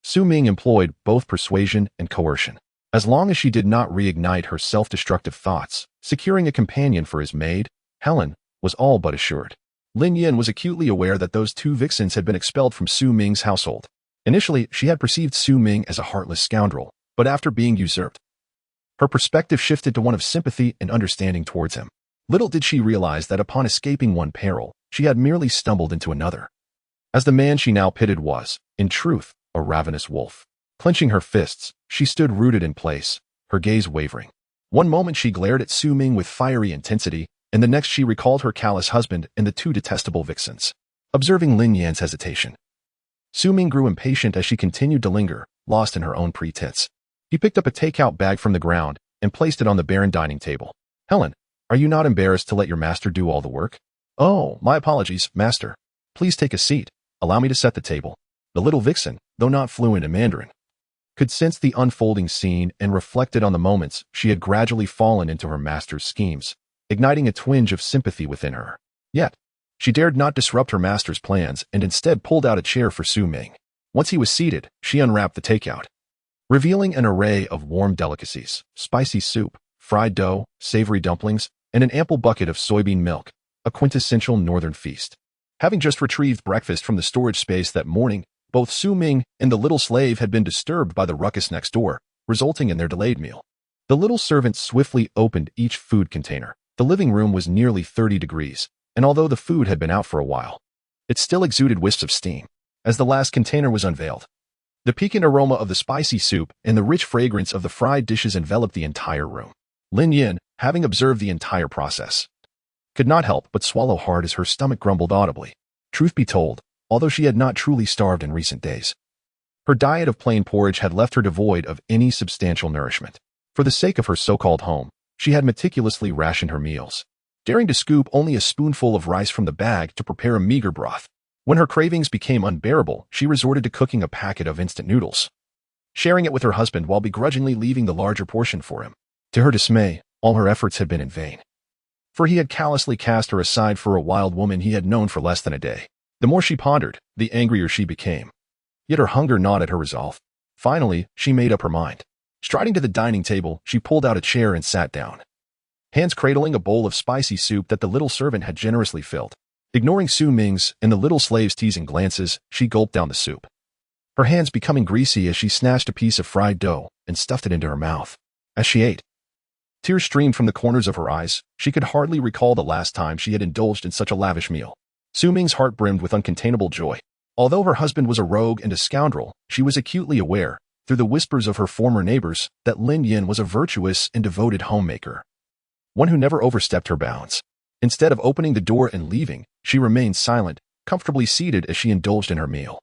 Su Ming employed both persuasion and coercion. As long as she did not reignite her self-destructive thoughts, securing a companion for his maid, Helen, was all but assured. Lin Yin was acutely aware that those two vixens had been expelled from Su Ming's household. Initially, she had perceived Su Ming as a heartless scoundrel, but after being usurped, her perspective shifted to one of sympathy and understanding towards him. Little did she realize that upon escaping one peril, she had merely stumbled into another. As the man she now pitied was, in truth, a ravenous wolf. Clenching her fists, she stood rooted in place, her gaze wavering. One moment she glared at Su Ming with fiery intensity, and the next she recalled her callous husband and the two detestable vixens. Observing Lin Yan's hesitation, Su Ming grew impatient as she continued to linger, lost in her own pretense. He picked up a takeout bag from the ground and placed it on the barren dining table. "Helen, are you not embarrassed to let your master do all the work?" "Oh, my apologies, master. Please take a seat. Allow me to set the table." The little vixen, though not fluent in Mandarin, could sense the unfolding scene and reflected on the moments she had gradually fallen into her master's schemes, igniting a twinge of sympathy within her. Yet, she dared not disrupt her master's plans and instead pulled out a chair for Su Ming. Once he was seated, she unwrapped the takeout, revealing an array of warm delicacies, spicy soup, fried dough, savory dumplings, and an ample bucket of soybean milk, a quintessential northern feast. Having just retrieved breakfast from the storage space that morning, Both Su Ming and the little slave had been disturbed by the ruckus next door, resulting in their delayed meal. The little servant swiftly opened each food container. The living room was nearly 30 degrees, and although the food had been out for a while, it still exuded wisps of steam. As the last container was unveiled, the piquant aroma of the spicy soup and the rich fragrance of the fried dishes enveloped the entire room. Lin Yin, having observed the entire process, could not help but swallow hard as her stomach grumbled audibly. Truth be told, although she had not truly starved in recent days, her diet of plain porridge had left her devoid of any substantial nourishment. For the sake of her so-called home, she had meticulously rationed her meals, daring to scoop only a spoonful of rice from the bag to prepare a meager broth. When her cravings became unbearable, she resorted to cooking a packet of instant noodles, sharing it with her husband while begrudgingly leaving the larger portion for him. To her dismay, all her efforts had been in vain, for he had callously cast her aside for a wild woman he had known for less than a day. The more she pondered, the angrier she became. Yet her hunger gnawed at her resolve. Finally, she made up her mind. Striding to the dining table, she pulled out a chair and sat down, hands cradling a bowl of spicy soup that the little servant had generously filled. Ignoring Su Ming's and the little slave's teasing glances, she gulped down the soup, her hands becoming greasy as she snatched a piece of fried dough and stuffed it into her mouth. As she ate, tears streamed from the corners of her eyes. She could hardly recall the last time she had indulged in such a lavish meal. Su Ming's heart brimmed with uncontainable joy. Although her husband was a rogue and a scoundrel, she was acutely aware, through the whispers of her former neighbors, that Lin Yin was a virtuous and devoted homemaker, one who never overstepped her bounds. Instead of opening the door and leaving, she remained silent, comfortably seated as she indulged in her meal,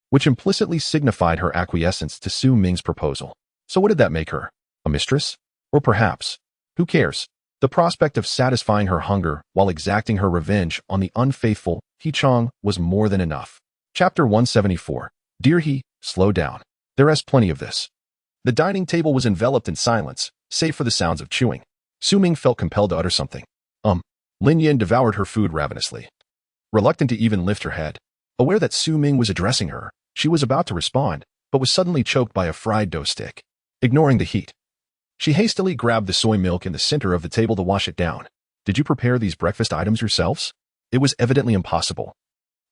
which implicitly signified her acquiescence to Su Ming's proposal. So what did that make her? A mistress? Or perhaps, who cares? The prospect of satisfying her hunger while exacting her revenge on the unfaithful He Chong was more than enough. Chapter 174. Dear He, slow down. There's plenty of this. The dining table was enveloped in silence, save for the sounds of chewing. Su Ming felt compelled to utter something. Lin Yin devoured her food ravenously, reluctant to even lift her head. Aware that Su Ming was addressing her, she was about to respond, but was suddenly choked by a fried dough stick. Ignoring the heat, she hastily grabbed the soy milk in the center of the table to wash it down. Did you prepare these breakfast items yourselves? It was evidently impossible,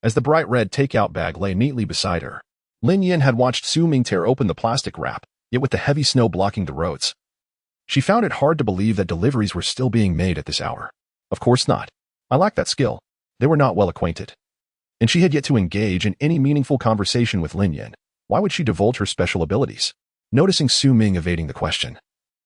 as the bright red takeout bag lay neatly beside her. Lin Yin had watched Su Ming tear open the plastic wrap, yet with the heavy snow blocking the roads, she found it hard to believe that deliveries were still being made at this hour. Of course not. I lacked that skill. They were not well acquainted, and she had yet to engage in any meaningful conversation with Lin Yin. Why would she divulge her special abilities? Noticing Su Ming evading the question,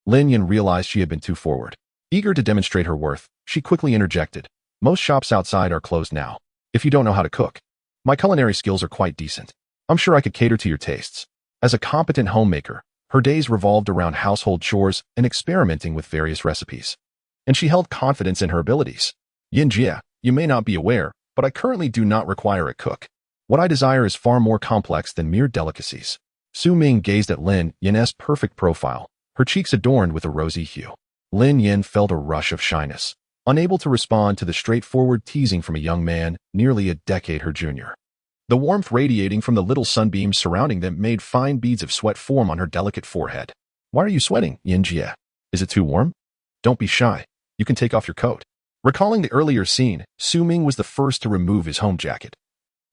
Lin Yin realized she had been too forward. Eager to demonstrate her worth, she quickly interjected. Most shops outside are closed now. If you don't know how to cook, my culinary skills are quite decent. I'm sure I could cater to your tastes. As a competent homemaker, her days revolved around household chores and experimenting with various recipes, and she held confidence in her abilities. Yin Jia, you may not be aware, but I currently do not require a cook. What I desire is far more complex than mere delicacies. Su Ming gazed at Lin Yin's perfect profile, her cheeks adorned with a rosy hue. Lin Yin felt a rush of shyness, unable to respond to the straightforward teasing from a young man nearly a decade her junior. The warmth radiating from the little sunbeams surrounding them made fine beads of sweat form on her delicate forehead. Why are you sweating, Yin Jia? Is it too warm? Don't be shy. You can take off your coat. Recalling the earlier scene, Su Ming was the first to remove his home jacket,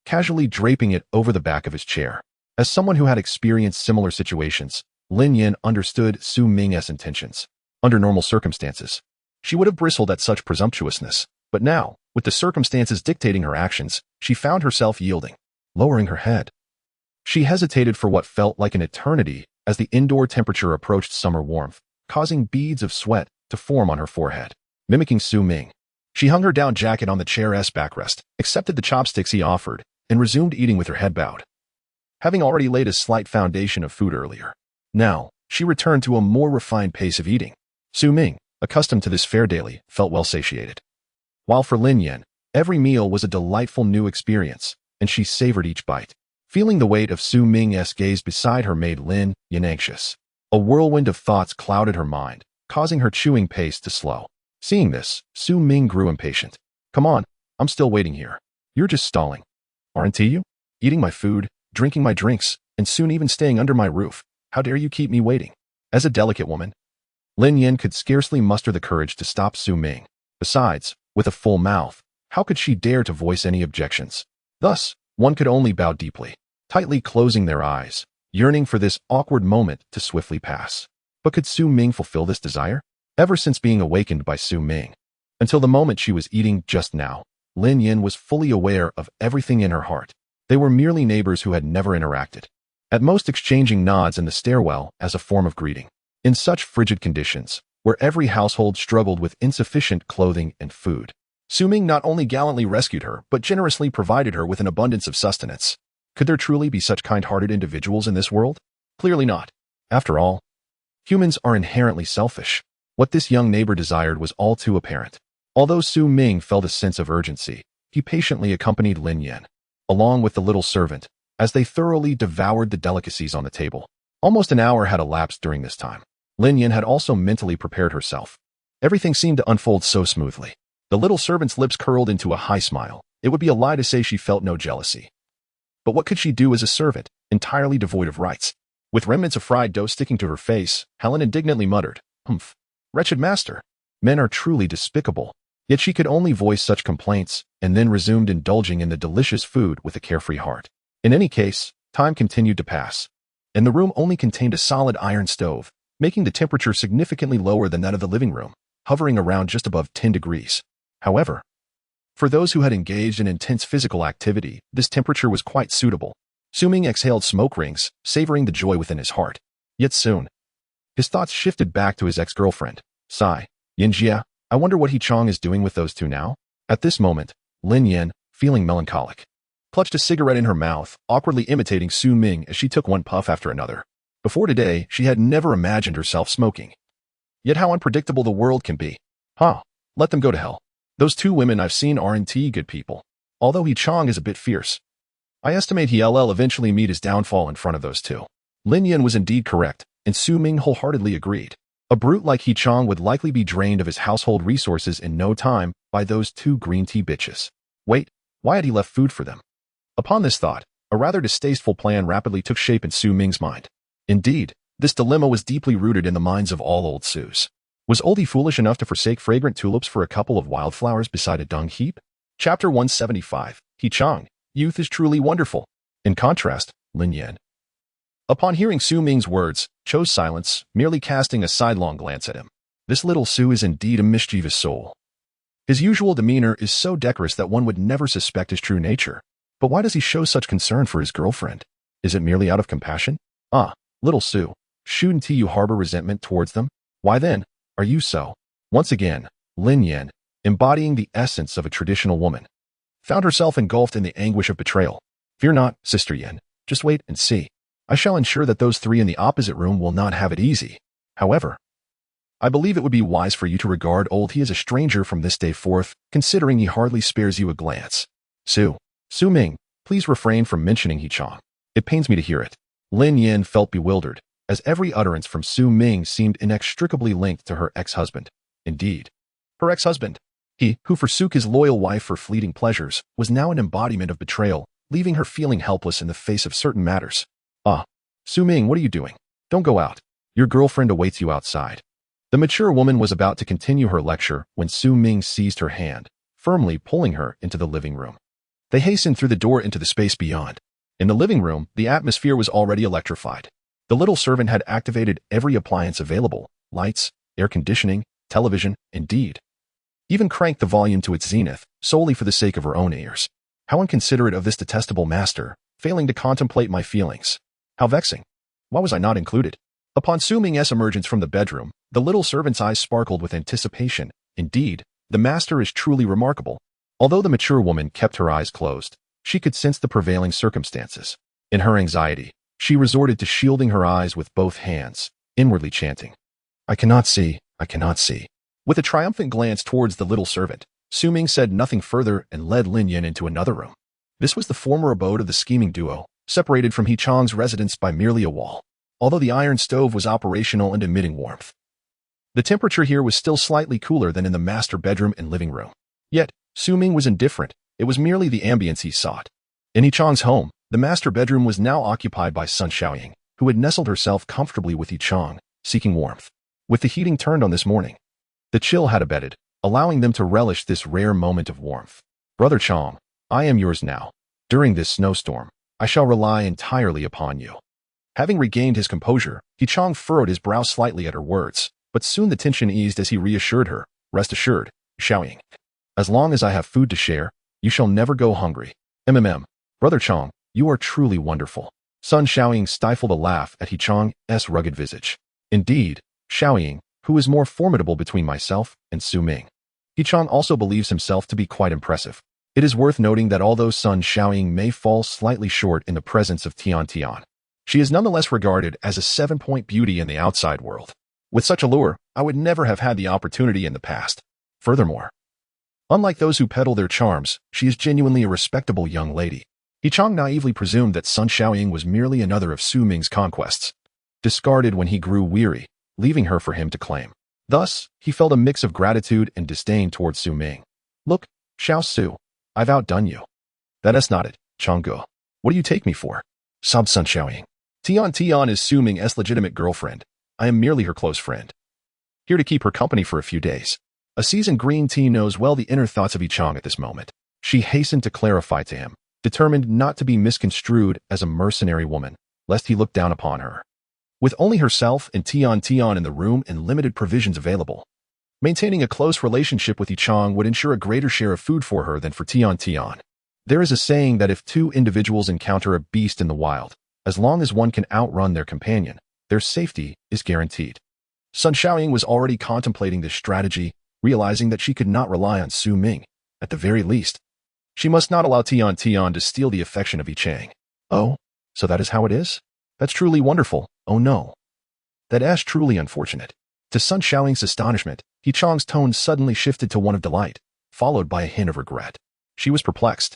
casually draping it over the back of his chair. As someone who had experienced similar situations, Lin Yin understood Su Ming's intentions. Under normal circumstances, she would have bristled at such presumptuousness, but now, with the circumstances dictating her actions, she found herself yielding. Lowering her head, she hesitated for what felt like an eternity as the indoor temperature approached summer warmth, causing beads of sweat to form on her forehead. Mimicking Su Ming, she hung her down jacket on the chair's backrest, accepted the chopsticks he offered, and resumed eating with her head bowed. Having already laid a slight foundation of food earlier, now, she returned to a more refined pace of eating. Su Ming, accustomed to this fare daily, felt well satiated. While for Lin Yin, every meal was a delightful new experience, and she savored each bite. Feeling the weight of Su Ming's gaze beside her made Lin Yin anxious. A whirlwind of thoughts clouded her mind, causing her chewing pace to slow. Seeing this, Su Ming grew impatient. Come on, I'm still waiting here. You're just stalling, aren't you? Eating my food, drinking my drinks, and soon even staying under my roof. How dare you keep me waiting? As a delicate woman, Lin Yin could scarcely muster the courage to stop Su Ming. Besides, with a full mouth, how could she dare to voice any objections? Thus, one could only bow deeply. tightly closing their eyes, yearning for this awkward moment to swiftly pass. But could Su Ming fulfill this desire? Ever since being awakened by Su Ming, until the moment she was eating just now, Lin Yin was fully aware of everything in her heart. They were merely neighbors who had never interacted, at most exchanging nods in the stairwell as a form of greeting. In such frigid conditions, where every household struggled with insufficient clothing and food, Su Ming not only gallantly rescued her, but generously provided her with an abundance of sustenance. Could there truly be such kind-hearted individuals in this world? Clearly not. After all, humans are inherently selfish. What this young neighbor desired was all too apparent. Although Su Ming felt a sense of urgency, he patiently accompanied Lin Yin, along with the little servant, as they thoroughly devoured the delicacies on the table. Almost an hour had elapsed during this time. Lin Yin had also mentally prepared herself. Everything seemed to unfold so smoothly. The little servant's lips curled into a high smile. It would be a lie to say she felt no jealousy. But what could she do as a servant, entirely devoid of rights? With remnants of fried dough sticking to her face, Helen indignantly muttered, "Humph. Wretched master. Men are truly despicable." Yet she could only voice such complaints, and then resumed indulging in the delicious food with a carefree heart. In any case, time continued to pass, and the room only contained a solid iron stove, making the temperature significantly lower than that of the living room, hovering around just above 10 degrees. However, for those who had engaged in intense physical activity, this temperature was quite suitable. Su Ming exhaled smoke rings, savoring the joy within his heart. Yet soon, his thoughts shifted back to his ex-girlfriend. Sigh. Yinjia, I wonder what He Chong is doing with those two now? At this moment, Lin Yin, feeling melancholic, clutched a cigarette in her mouth, awkwardly imitating Su Ming as she took one puff after another. Before today, she had never imagined herself smoking. Yet how unpredictable the world can be. Let them go to hell. Those two women I've seen aren't good people. Although He Chong is a bit fierce, I estimate he'll eventually meet his downfall in front of those two. Lin Yin was indeed correct, and Su Ming wholeheartedly agreed. A brute like He Chong would likely be drained of his household resources in no time by those two green tea bitches. Wait, why had he left food for them? Upon this thought, a rather distasteful plan rapidly took shape in Su Ming's mind. Indeed, this dilemma was deeply rooted in the minds of all old Sus. Was oldie foolish enough to forsake fragrant tulips for a couple of wildflowers beside a dung heap? Chapter 175. He Chong. Youth is truly wonderful. In contrast, Lin Yin, upon hearing Su Ming's words, chose silence, merely casting a sidelong glance at him. This little Su is indeed a mischievous soul. His usual demeanor is so decorous that one would never suspect his true nature. But why does he show such concern for his girlfriend? Is it merely out of compassion? Little Su, shouldn't you harbor resentment towards them? Why then, are you so? Once again, Lin Yin, embodying the essence of a traditional woman, found herself engulfed in the anguish of betrayal. Fear not, Sister Yin. Just wait and see. I shall ensure that those three in the opposite room will not have it easy. However, I believe it would be wise for you to regard old he as a stranger from this day forth, considering he hardly spares you a glance. Su Ming, please refrain from mentioning He Chong. It pains me to hear it. Lin Yin felt bewildered, as every utterance from Su Ming seemed inextricably linked to her ex-husband. Indeed, her ex-husband, he who forsook his loyal wife for fleeting pleasures, was now an embodiment of betrayal, leaving her feeling helpless in the face of certain matters. Su Ming, what are you doing? Don't go out. Your girlfriend awaits you outside. The mature woman was about to continue her lecture when Su Ming seized her hand, firmly pulling her into the living room. They hastened through the door into the space beyond. In the living room, the atmosphere was already electrified. The little servant had activated every appliance available: lights, air conditioning, television, indeed, even cranked the volume to its zenith, solely for the sake of her own ears. How inconsiderate of this detestable master, failing to contemplate my feelings. How vexing. Why was I not included? Upon Su Ming's emergence from the bedroom, the little servant's eyes sparkled with anticipation. Indeed, the master is truly remarkable. Although the mature woman kept her eyes closed, she could sense the prevailing circumstances. In her anxiety, she resorted to shielding her eyes with both hands, inwardly chanting, I cannot see. With a triumphant glance towards the little servant, Su Ming said nothing further and led Lin Yin into another room. This was the former abode of the scheming duo, separated from He Chong's residence by merely a wall. Although the iron stove was operational and emitting warmth, the temperature here was still slightly cooler than in the master bedroom and living room. Yet, Su Ming was indifferent. It was merely the ambience he sought. In He Chong's home, the master bedroom was now occupied by Sun Xiaoying, who had nestled herself comfortably with He Chong, seeking warmth. With the heating turned on this morning, the chill had abated, allowing them to relish this rare moment of warmth. Brother Chong, I am yours now. During this snowstorm, I shall rely entirely upon you. Having regained his composure, Chong furrowed his brow slightly at her words, but soon the tension eased as he reassured her, rest assured, Xiaoying. As long as I have food to share, you shall never go hungry. Brother Chong, you are truly wonderful. Sun Xiaoying stifled a laugh at Chong's rugged visage. Indeed, Xiaoying, who is more formidable between myself and Su Ming. Chong also believes himself to be quite impressive. It is worth noting that although Sun Xiaoying may fall slightly short in the presence of Tian, she is nonetheless regarded as a 7-point beauty in the outside world. With such allure, I would never have had the opportunity in the past. Furthermore, unlike those who peddle their charms, she is genuinely a respectable young lady. Chong naively presumed that Sun Xiaoying was merely another of Su Ming's conquests, discarded when he grew weary, leaving her for him to claim. Thus, he felt a mix of gratitude and disdain towards Su Ming. Look, Xiao Su, I've outdone you. That is not it, Changge. What do you take me for? Sobbed Sun Xiaoying. Tian is Su Ming's legitimate girlfriend. I am merely her close friend, here to keep her company for a few days. A seasoned green tea knows well the inner thoughts of Chong at this moment. She hastened to clarify to him, determined not to be misconstrued as a mercenary woman, lest he look down upon her. With only herself and Tian in the room and limited provisions available, maintaining a close relationship with Chong would ensure a greater share of food for her than for Tian. There is a saying that if two individuals encounter a beast in the wild, as long as one can outrun their companion, their safety is guaranteed. Sun Xiaoying was already contemplating this strategy, realizing that she could not rely on Su Ming. At the very least, she must not allow Tian to steal the affection of Chang. Oh, so that is how it is? That's truly wonderful. Oh no. That is truly unfortunate. To Sun Xiaoying's astonishment, Chong's tone suddenly shifted to one of delight, followed by a hint of regret. She was perplexed.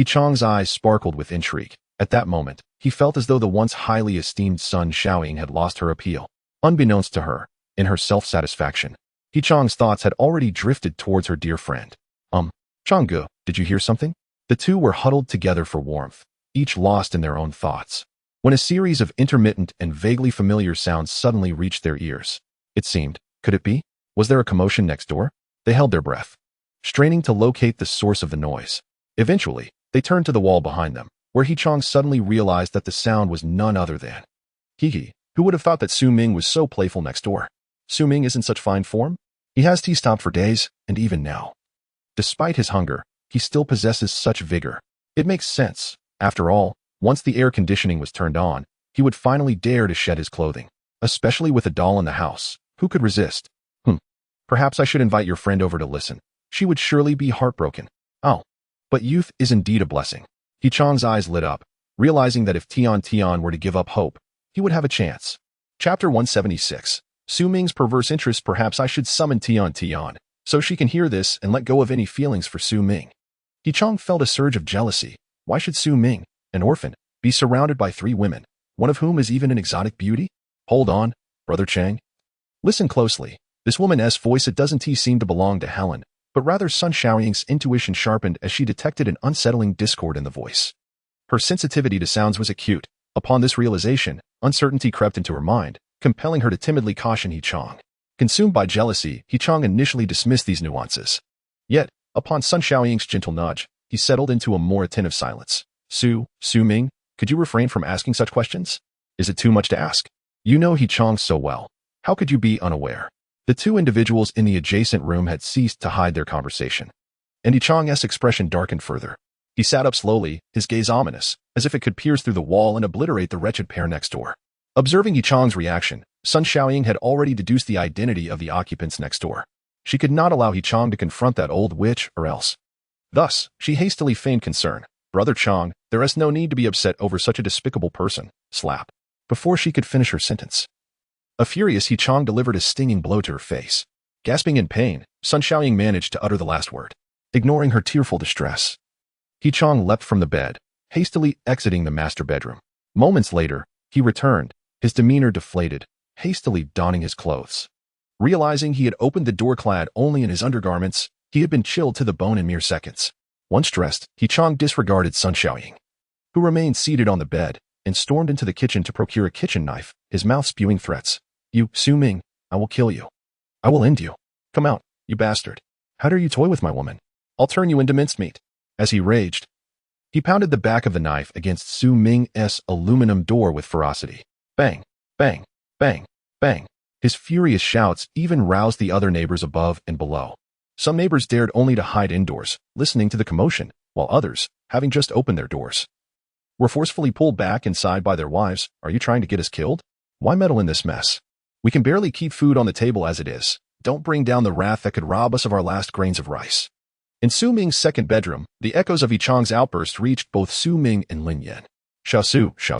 Chong's eyes sparkled with intrigue. At that moment, he felt as though the once highly esteemed Sun Xiaoying had lost her appeal. Unbeknownst to her, in her self-satisfaction, Chong's thoughts had already drifted towards her dear friend. Changge, did you hear something? The two were huddled together for warmth, each lost in their own thoughts, when a series of intermittent and vaguely familiar sounds suddenly reached their ears. It seemed, could it be? Was there a commotion next door? They held their breath, straining to locate the source of the noise. Eventually, they turned to the wall behind them, where Chong suddenly realized that the sound was none other than who would have thought that Su Ming was so playful next door? Su Ming is in such fine form? He has stopped for days, and even now, despite his hunger, he still possesses such vigor. It makes sense. After all, once the air conditioning was turned on, he would finally dare to shed his clothing, especially with a doll in the house. Who could resist? Perhaps I should invite your friend over to listen. She would surely be heartbroken. Oh, but youth is indeed a blessing. Chong's eyes lit up, realizing that if Tian were to give up hope, he would have a chance. Chapter 176. Su Ming's perverse interest. Perhaps I should summon Tian, so she can hear this and let go of any feelings for Su Ming. Chong felt a surge of jealousy. Why should Su Ming, an orphan, be surrounded by 3 women, one of whom is even an exotic beauty? Hold on, Brother Chang. Listen closely. This woman's voice doesn't seem to belong to Helen, but rather Sun Xiaoying's intuition sharpened as she detected an unsettling discord in the voice. Her sensitivity to sounds was acute. Upon this realization, uncertainty crept into her mind, compelling her to timidly caution Chong. Consumed by jealousy, Chong initially dismissed these nuances. Yet, upon Sun Xiaoying's gentle nudge, he settled into a more attentive silence. Su Ming, could you refrain from asking such questions? Is it too much to ask? You know Chong so well. How could you be unaware? The 2 individuals in the adjacent room had ceased to hide their conversation, and Chong's expression darkened further. He sat up slowly, his gaze ominous, as if it could pierce through the wall and obliterate the wretched pair next door. Observing Chong's reaction, Sun Xiaoying had already deduced the identity of the occupants next door. She could not allow Chong to confront that old witch, or else. Thus, she hastily feigned concern. Brother Chong, there is no need to be upset over such a despicable person. Slap. Before she could finish her sentence, a furious Chong delivered a stinging blow to her face. Gasping in pain, Sun Xiaoying managed to utter the last word. Ignoring her tearful distress, Chong leapt from the bed, hastily exiting the master bedroom. Moments later, he returned, his demeanor deflated, hastily donning his clothes. Realizing he had opened the door clad only in his undergarments, he had been chilled to the bone in mere seconds. Once dressed, Chong disregarded Sun Xiaoying, who remained seated on the bed, and stormed into the kitchen to procure a kitchen knife, his mouth spewing threats. You, Su Ming, I will kill you. I will end you. Come out, you bastard. How dare you toy with my woman? I'll turn you into mincemeat. As he raged, He pounded the back of the knife against Su Ming's aluminum door with ferocity. Bang, bang, bang, bang. His furious shouts even roused the other neighbors above and below. Some neighbors dared only to hide indoors, listening to the commotion, while others, having just opened their doors, were forcefully pulled back inside by their wives. Are you trying to get us killed? Why meddle in this mess? We can barely keep food on the table as it is. Don't bring down the wrath that could rob us of our last grains of rice. In Su Ming's second bedroom, the echoes of Yichang's outburst reached both Su Ming and Lin Yan. Xiao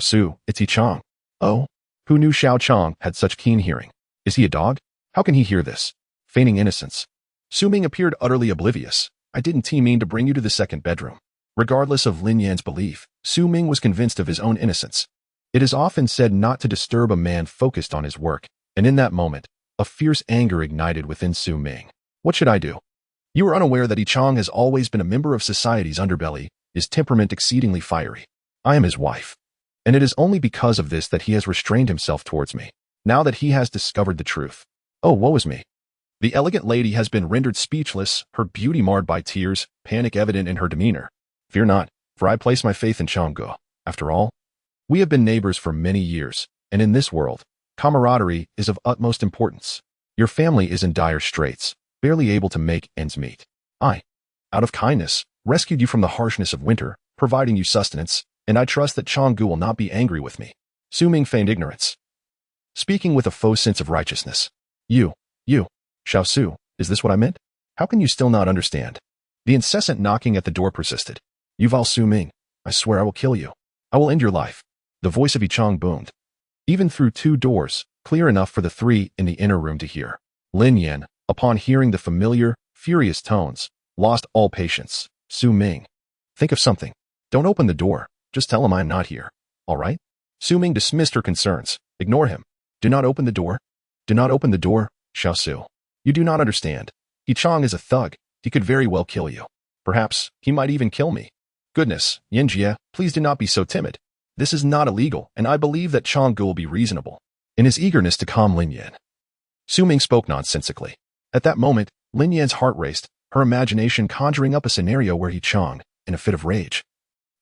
Su, it's Yichang. Oh, who knew Xiao Chang had such keen hearing? Is he a dog? How can he hear this? Feigning innocence. Su Ming appeared utterly oblivious. I didn't mean to bring you to the second bedroom. Regardless of Lin Yan's belief, Su Ming was convinced of his own innocence. It is often said not to disturb a man focused on his work, and in that moment, a fierce anger ignited within Su Ming. What should I do? You are unaware that Yichang has always been a member of society's underbelly, his temperament exceedingly fiery. I am his wife. And it is only because of this that he has restrained himself towards me. Now that he has discovered the truth. Oh, woe is me. The elegant lady has been rendered speechless, her beauty marred by tears, panic evident in her demeanor. Fear not, for I place my faith in Changgu. After all, we have been neighbors for many years, and in this world, camaraderie is of utmost importance. Your family is in dire straits, barely able to make ends meet. I, out of kindness, rescued you from the harshness of winter, providing you sustenance, and I trust that Changgu will not be angry with me. Su Ming feigned ignorance, speaking with a faux sense of righteousness. You, Xiao Su, is this what I meant? How can you still not understand? The incessant knocking at the door persisted. Yuval Su Ming, I swear I will kill you. I will end your life. The voice of Yichang boomed. Even through two doors, clear enough for the three in the inner room to hear. Lin Yan, upon hearing the familiar, furious tones, lost all patience. Su Ming, think of something. Don't open the door. Just tell him I am not here. All right? Su Ming dismissed her concerns. Ignore him. Do not open the door. Do not open the door, Xiao Su. You do not understand. Yichang is a thug. He could very well kill you. Perhaps, he might even kill me. Goodness, Yanjie, please do not be so timid. This is not illegal, and I believe that Changgu will be reasonable. In his eagerness to calm Lin Yan, Su Ming spoke nonsensically. At that moment, Lin Yan's heart raced, her imagination conjuring up a scenario where Yichang, in a fit of rage,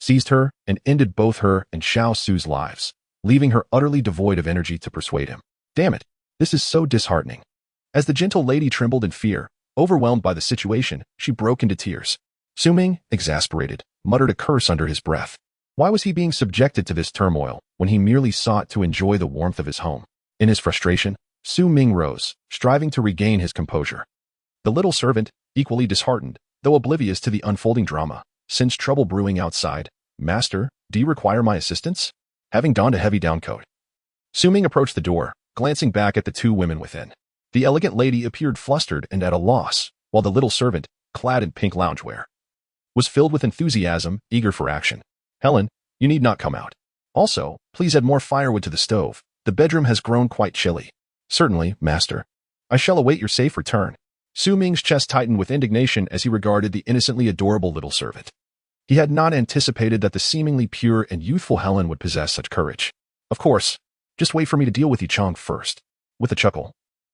seized her and ended both her and Xiao Su's lives, leaving her utterly devoid of energy to persuade him. Damn it, this is so disheartening. As the gentle lady trembled in fear, overwhelmed by the situation, she broke into tears. Su Ming, exasperated, muttered a curse under his breath. Why was he being subjected to this turmoil when he merely sought to enjoy the warmth of his home? In his frustration, Su Ming rose, striving to regain his composure. The little servant, equally disheartened, though oblivious to the unfolding drama, sensed trouble brewing outside. Master, do you require my assistance? Having donned a heavy downcoat, Su Ming approached the door, glancing back at the two women within. The elegant lady appeared flustered and at a loss, while the little servant, clad in pink loungewear, was filled with enthusiasm, eager for action. Helen, you need not come out. Also, please add more firewood to the stove. The bedroom has grown quite chilly. Certainly, master. I shall await your safe return. Su Ming's chest tightened with indignation as he regarded the innocently adorable little servant. He had not anticipated that the seemingly pure and youthful Helen would possess such courage. Of course, just wait for me to deal with Yichang first. With a chuckle,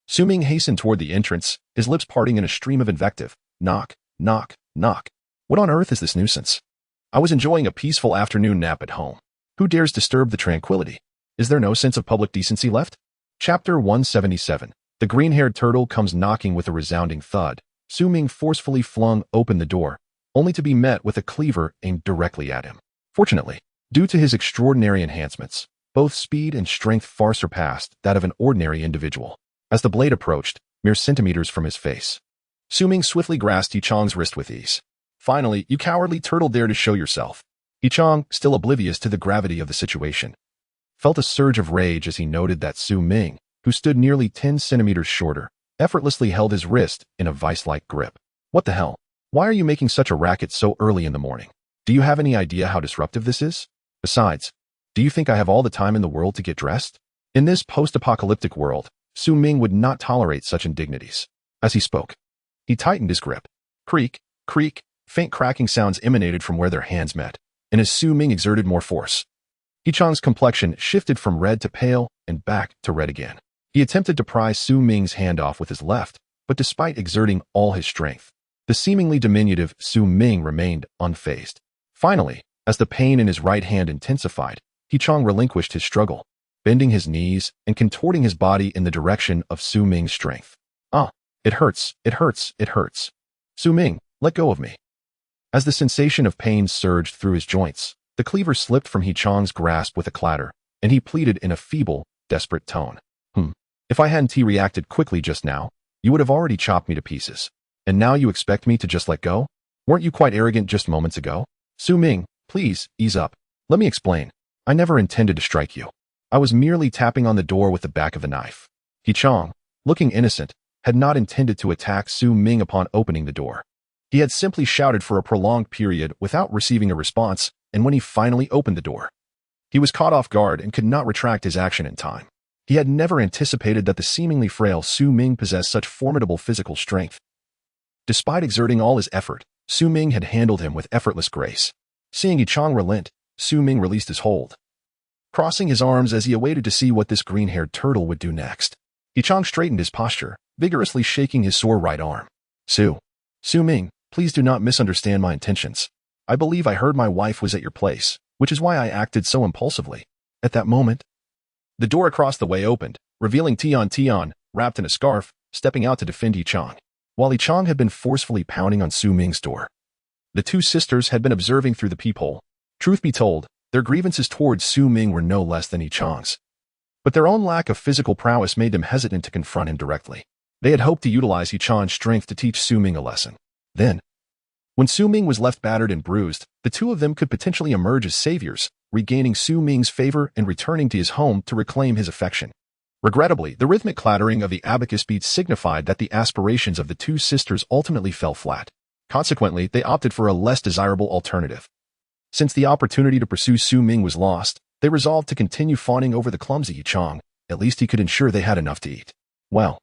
Su Ming hastened toward the entrance, his lips parting in a stream of invective. Knock, knock, knock. What on earth is this nuisance? I was enjoying a peaceful afternoon nap at home. Who dares disturb the tranquility? Is there no sense of public decency left? Chapter 177. The green-haired turtle comes knocking with a resounding thud. Su Ming forcefully flung open the door, only to be met with a cleaver aimed directly at him. Fortunately, due to his extraordinary enhancements, both speed and strength far surpassed that of an ordinary individual. As the blade approached, mere centimeters from his face, Su Ming swiftly grasped Yichang's wrist with ease. Finally, you cowardly turtle dare to show yourself. Yichang, still oblivious to the gravity of the situation, felt a surge of rage as he noted that Su Ming, who stood nearly 10 centimeters shorter, effortlessly held his wrist in a vice-like grip. What the hell? Why are you making such a racket so early in the morning? Do you have any idea how disruptive this is? Besides, do you think I have all the time in the world to get dressed? In this post-apocalyptic world, Su Ming would not tolerate such indignities. As he spoke, he tightened his grip. Creak, creak, faint cracking sounds emanated from where their hands met, and as Su Ming exerted more force, Yichang's complexion shifted from red to pale and back to red again. He attempted to pry Su Ming's hand off with his left, but despite exerting all his strength, the seemingly diminutive Su Ming remained unfazed. Finally, As the pain in his right hand intensified, Hee-chang relinquished his struggle, bending his knees and contorting his body in the direction of Su Ming's strength. Ah, it hurts, it hurts, it hurts. Su Ming, let go of me. As the sensation of pain surged through his joints, the cleaver slipped from Hee-chang's grasp with a clatter, and he pleaded in a feeble, desperate tone. If I hadn't reacted quickly just now, you would have already chopped me to pieces. And now you expect me to just let go? Weren't you quite arrogant just moments ago? Su Ming, please, ease up. Let me explain. I never intended to strike you. I was merely tapping on the door with the back of the knife. Hee-chang, looking innocent, had not intended to attack Su Ming upon opening the door. He had simply shouted for a prolonged period without receiving a response, and when he finally opened the door, he was caught off guard and could not retract his action in time. He had never anticipated that the seemingly frail Su Ming possessed such formidable physical strength. Despite exerting all his effort, Su Ming had handled him with effortless grace. Seeing Hee-chang relent, Su Ming released his hold, crossing his arms as he awaited to see what this green-haired turtle would do next. Hee-chang straightened his posture, vigorously shaking his sore right arm. Su Ming, please do not misunderstand my intentions. I believe I heard my wife was at your place, which is why I acted so impulsively. At that moment, the door across the way opened, revealing Tian, wrapped in a scarf, stepping out to defend Hee-chang. While Hee-chang had been forcefully pounding on Su Ming's door, the two sisters had been observing through the peephole. Truth be told, their grievances towards Su Ming were no less than Hee-chang's. But their own lack of physical prowess made them hesitant to confront him directly. They had hoped to utilize Hee-chang's strength to teach Su Ming a lesson. Then, when Su Ming was left battered and bruised, the two of them could potentially emerge as saviors, regaining Su Ming's favor and returning to his home to reclaim his affection. Regrettably, the rhythmic clattering of the abacus beats signified that the aspirations of the two sisters ultimately fell flat. Consequently, they opted for a less desirable alternative. Since the opportunity to pursue Su Ming was lost, they resolved to continue fawning over the clumsy Hee-chang. At least he could ensure they had enough to eat. Well,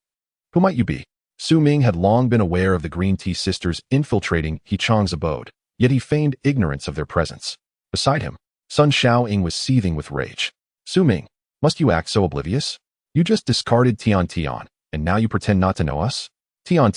who might you be? Su Ming had long been aware of the Green Tea sisters infiltrating Hee-chang's abode, yet he feigned ignorance of their presence. Beside him, Sun Xiaoying was seething with rage. Su Ming, must you act so oblivious? You just discarded Tian, and now you pretend not to know us? Tian,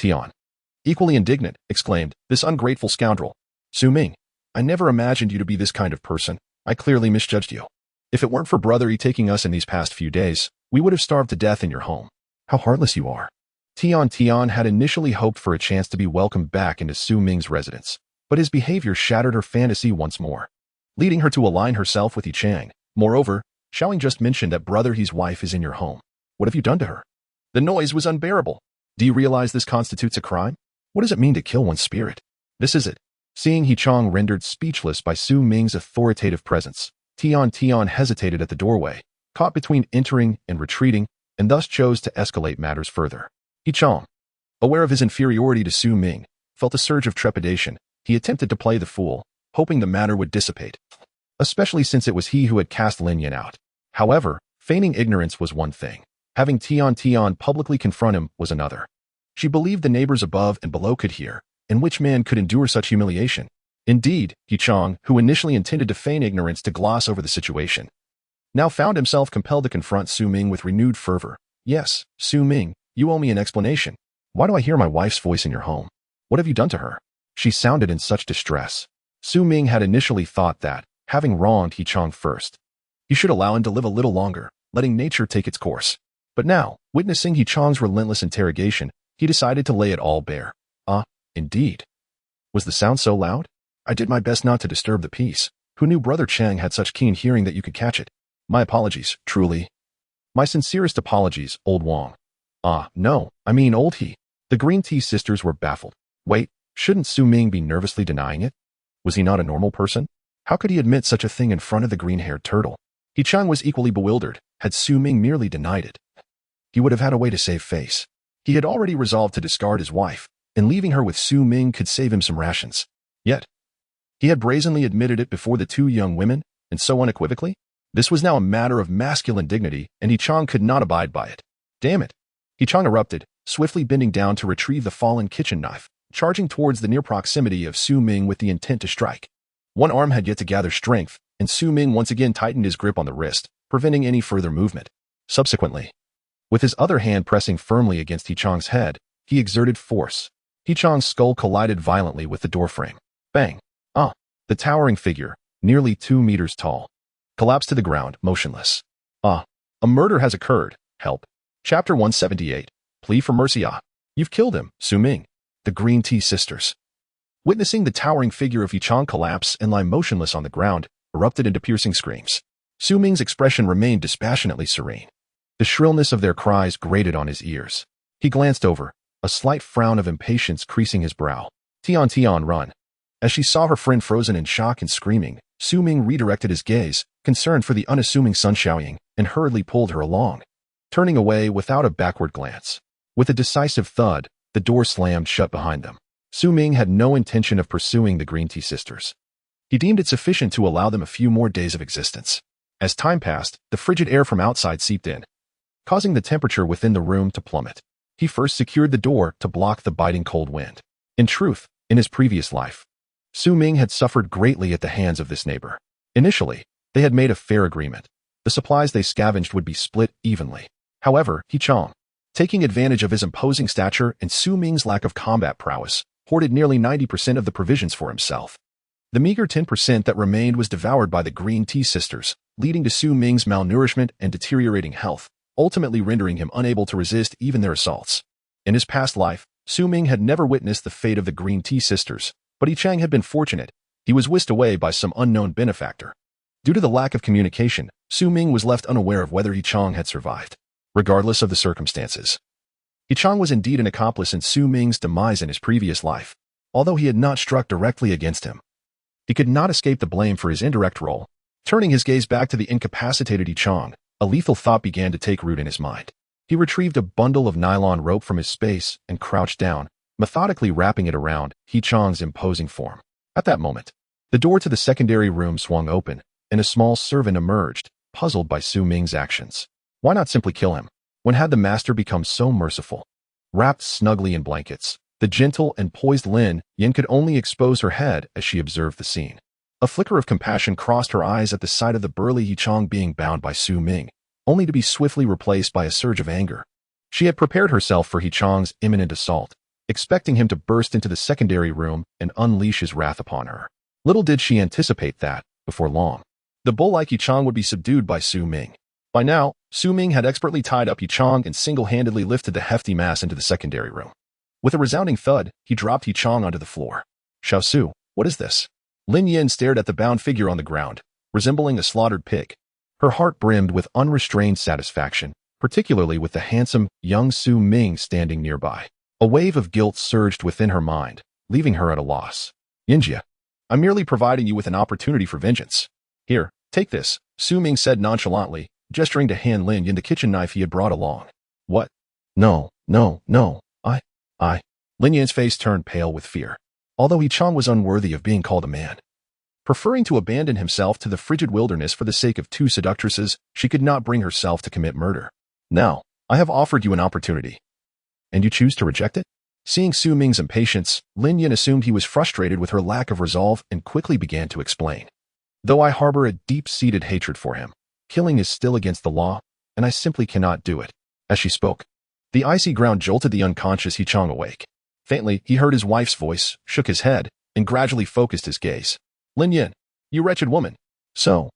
equally indignant, exclaimed, this ungrateful scoundrel. Su Ming, I never imagined you to be this kind of person. I clearly misjudged you. If it weren't for Brother E taking us in these past few days, we would have starved to death in your home. How heartless you are. Tian had initially hoped for a chance to be welcomed back into Su Ming's residence, but his behavior shattered her fantasy once more, leading her to align herself with Hee-chang. Moreover, Xiaoying just mentioned that Brother He's wife is in your home. What have you done to her? The noise was unbearable. Do you realize this constitutes a crime? What does it mean to kill one's spirit? This is it. Seeing Hee-chang rendered speechless by Su Ming's authoritative presence, Tian hesitated at the doorway, caught between entering and retreating, and thus chose to escalate matters further. Hee-chang, aware of his inferiority to Su Ming, felt a surge of trepidation. He attempted to play the fool, hoping the matter would dissipate, especially since it was he who had cast Lin Yan out. However, feigning ignorance was one thing. Having Tian publicly confront him was another. She believed the neighbors above and below could hear, and which man could endure such humiliation? Indeed, Hee-chang, who initially intended to feign ignorance to gloss over the situation, now found himself compelled to confront Su Ming with renewed fervor. Yes, Su Ming, you owe me an explanation. Why do I hear my wife's voice in your home? What have you done to her? She sounded in such distress. Su Ming had initially thought that, having wronged Hee-chang first, he should allow him to live a little longer, letting nature take its course. But now, witnessing Hee-chang's relentless interrogation, he decided to lay it all bare. Indeed. Was the sound so loud? I did my best not to disturb the peace. Who knew Brother Chang had such keen hearing that you could catch it? My apologies, truly. My sincerest apologies, old Wang. No, I mean old He. The Green Tea sisters were baffled. Wait, shouldn't Su Ming be nervously denying it? Was he not a normal person? How could he admit such a thing in front of the green-haired turtle? Hee-chang was equally bewildered. Had Su Ming merely denied it, he would have had a way to save face. He had already resolved to discard his wife, and leaving her with Su Ming could save him some rations. Yet, he had brazenly admitted it before the two young women, and so unequivocally? This was now a matter of masculine dignity, and Hee-chang could not abide by it. Damn it! Hee-chang erupted, swiftly bending down to retrieve the fallen kitchen knife, charging towards the near proximity of Su Ming with the intent to strike. One arm had yet to gather strength, and Su Ming once again tightened his grip on the wrist, preventing any further movement. Subsequently, with his other hand pressing firmly against Hee-chang's head, he exerted force. Hee-chang's skull collided violently with the doorframe. Bang! The towering figure, nearly 2 meters tall, collapsed to the ground, motionless. Ah, a murder has occurred. Help. Chapter 178. Plea for mercy. Ah, you've killed him, Su Ming. The Green Tea Sisters, witnessing the towering figure of Yichang collapse and lie motionless on the ground, erupted into piercing screams. Su Ming's expression remained dispassionately serene. The shrillness of their cries grated on his ears. He glanced over, a slight frown of impatience creasing his brow. Tian, run. As she saw her friend frozen in shock and screaming, Su Ming redirected his gaze, concerned for the unassuming Sun Xiaoying, and hurriedly pulled her along, turning away without a backward glance. With a decisive thud, the door slammed shut behind them. Su Ming had no intention of pursuing the Green Tea Sisters. He deemed it sufficient to allow them a few more days of existence. As time passed, the frigid air from outside seeped in, causing the temperature within the room to plummet. He first secured the door to block the biting cold wind. In truth, in his previous life, Su Ming had suffered greatly at the hands of this neighbor. Initially, they had made a fair agreement. The supplies they scavenged would be split evenly. However, Yichang, taking advantage of his imposing stature and Su Ming's lack of combat prowess, hoarded nearly 90% of the provisions for himself. The meager 10% that remained was devoured by the Green Tea Sisters, leading to Su Ming's malnourishment and deteriorating health, ultimately rendering him unable to resist even their assaults. In his past life, Su Ming had never witnessed the fate of the Green Tea Sisters, but Yichang had been fortunate. He was whisked away by some unknown benefactor. Due to the lack of communication, Su Ming was left unaware of whether Yichang had survived. Regardless of the circumstances, Yichang was indeed an accomplice in Su Ming's demise in his previous life, although he had not struck directly against him. He could not escape the blame for his indirect role. Turning his gaze back to the incapacitated Yichang, a lethal thought began to take root in his mind. He retrieved a bundle of nylon rope from his space and crouched down, methodically wrapping it around Yichang's imposing form. At that moment, the door to the secondary room swung open, and a small servant emerged, puzzled by Su Ming's actions. Why not simply kill him? When had the master become so merciful? Wrapped snugly in blankets, the gentle and poised Lin Yin could only expose her head as she observed the scene. A flicker of compassion crossed her eyes at the sight of the burly Yichang being bound by Su Ming, only to be swiftly replaced by a surge of anger. She had prepared herself for Yichang's imminent assault, expecting him to burst into the secondary room and unleash his wrath upon her. Little did she anticipate that, before long, the bull-like Yichang would be subdued by Su Ming. By now, Su Ming had expertly tied up Yichang and single-handedly lifted the hefty mass into the secondary room. With a resounding thud, he dropped Yichang onto the floor. Xiaosu, what is this? Lin Yin stared at the bound figure on the ground, resembling a slaughtered pig. Her heart brimmed with unrestrained satisfaction, particularly with the handsome, young Su Ming standing nearby. A wave of guilt surged within her mind, leaving her at a loss. Yinjia, I'm merely providing you with an opportunity for vengeance. Here, take this, Su Ming said nonchalantly, gesturing to hand Lin Yin the kitchen knife he had brought along. What? No. I. Lin Yin's face turned pale with fear, although Yichang was unworthy of being called a man. Preferring to abandon himself to the frigid wilderness for the sake of two seductresses, she could not bring herself to commit murder. Now, I have offered you an opportunity, and you choose to reject it? Seeing Su Ming's impatience, Lin Yin assumed he was frustrated with her lack of resolve and quickly began to explain. Though I harbor a deep-seated hatred for him, killing is still against the law, and I simply cannot do it. As she spoke, the icy ground jolted the unconscious Yichang awake. Faintly, he heard his wife's voice, shook his head, and gradually focused his gaze. Lin Yin, you wretched woman. So,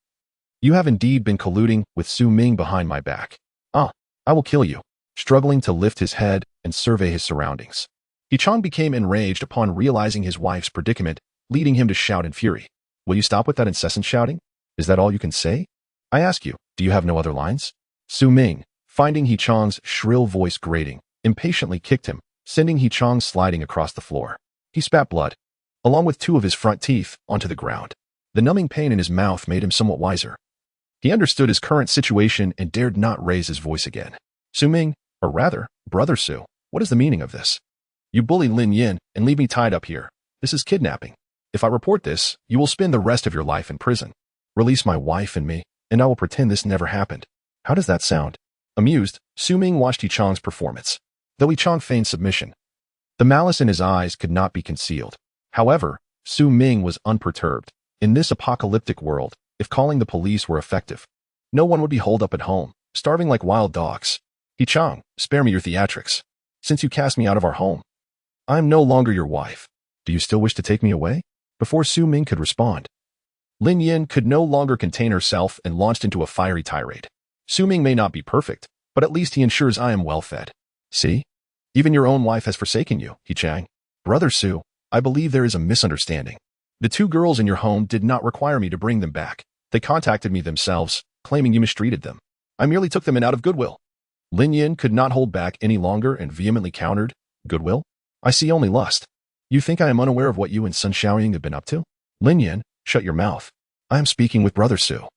you have indeed been colluding with Su Ming behind my back. Ah, I will kill you. Struggling to lift his head and survey his surroundings, Yichang became enraged upon realizing his wife's predicament, leading him to shout in fury. Will you stop with that incessant shouting? Is that all you can say? I ask you, do you have no other lines? Su Ming, finding Yichang's shrill voice grating, impatiently kicked him, sending Yichang sliding across the floor. He spat blood, along with two of his front teeth, onto the ground. The numbing pain in his mouth made him somewhat wiser. He understood his current situation and dared not raise his voice again. Su Ming, or rather, Brother Su, what is the meaning of this? You bully Lin Yin and leave me tied up here. This is kidnapping. If I report this, you will spend the rest of your life in prison. Release my wife and me, and I will pretend this never happened. How does that sound? Amused, Su Ming watched Yichang's performance. Though Yichang feigned submission, the malice in his eyes could not be concealed. However, Su Ming was unperturbed. In this apocalyptic world, if calling the police were effective, no one would be holed up at home, starving like wild dogs. Yichang, spare me your theatrics. Since you cast me out of our home, I am no longer your wife. Do you still wish to take me away? Before Su Ming could respond, Lin Yin could no longer contain herself and launched into a fiery tirade. Su Ming may not be perfect, but at least he ensures I am well fed. See? Even your own wife has forsaken you, He Chang. Brother Su, I believe there is a misunderstanding. The two girls in your home did not require me to bring them back. They contacted me themselves, claiming you mistreated them. I merely took them in out of goodwill. Lin Yin could not hold back any longer and vehemently countered, Goodwill? I see only lust. You think I am unaware of what you and Sun Xiaoying have been up to? Lin Yin, shut your mouth. I am speaking with Brother Su.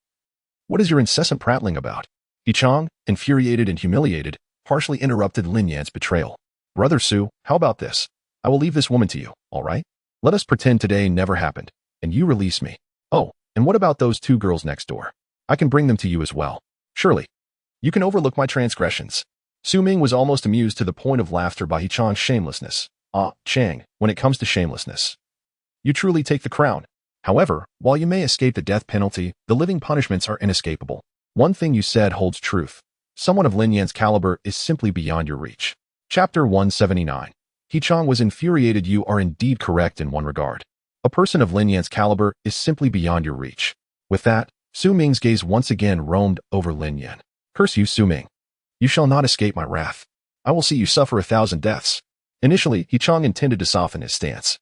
What is your incessant prattling about? He Chang, infuriated and humiliated, harshly interrupted Lin Yan's betrayal. Brother Su, how about this? I will leave this woman to you, all right? Let us pretend today never happened, and you release me. Oh, and what about those two girls next door? I can bring them to you as well. Surely. You can overlook my transgressions. Su Ming was almost amused to the point of laughter by He Chang's shamelessness. Ah, Chang, when it comes to shamelessness, you truly take the crown. However, while you may escape the death penalty, the living punishments are inescapable. One thing you said holds truth. Someone of Lin Yan's caliber is simply beyond your reach. Chapter 179. He Chang was infuriated. You are indeed correct in one regard. A person of Lin Yan's caliber is simply beyond your reach. With that, Su Ming's gaze once again roamed over Lin Yan. Curse you, Su Ming. You shall not escape my wrath. I will see you suffer 1,000 deaths. Initially, He Chang intended to soften his stance,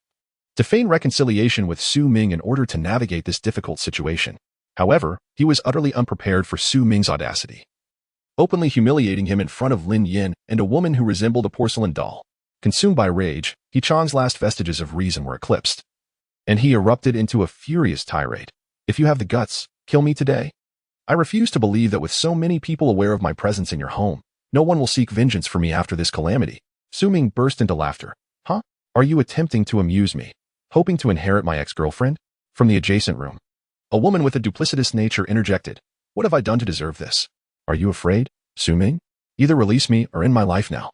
to feign reconciliation with Su Ming in order to navigate this difficult situation. However, he was utterly unprepared for Su Ming's audacity, openly humiliating him in front of Lin Yin and a woman who resembled a porcelain doll. Consumed by rage, He Chang's last vestiges of reason were eclipsed, and he erupted into a furious tirade. If you have the guts, kill me today. I refuse to believe that with so many people aware of my presence in your home, no one will seek vengeance for me after this calamity. Su Ming burst into laughter. Huh? Are you attempting to amuse me? Hoping to inherit my ex-girlfriend? From the adjacent room, a woman with a duplicitous nature interjected. What have I done to deserve this? Are you afraid, Su Ming? Either release me or end my life now.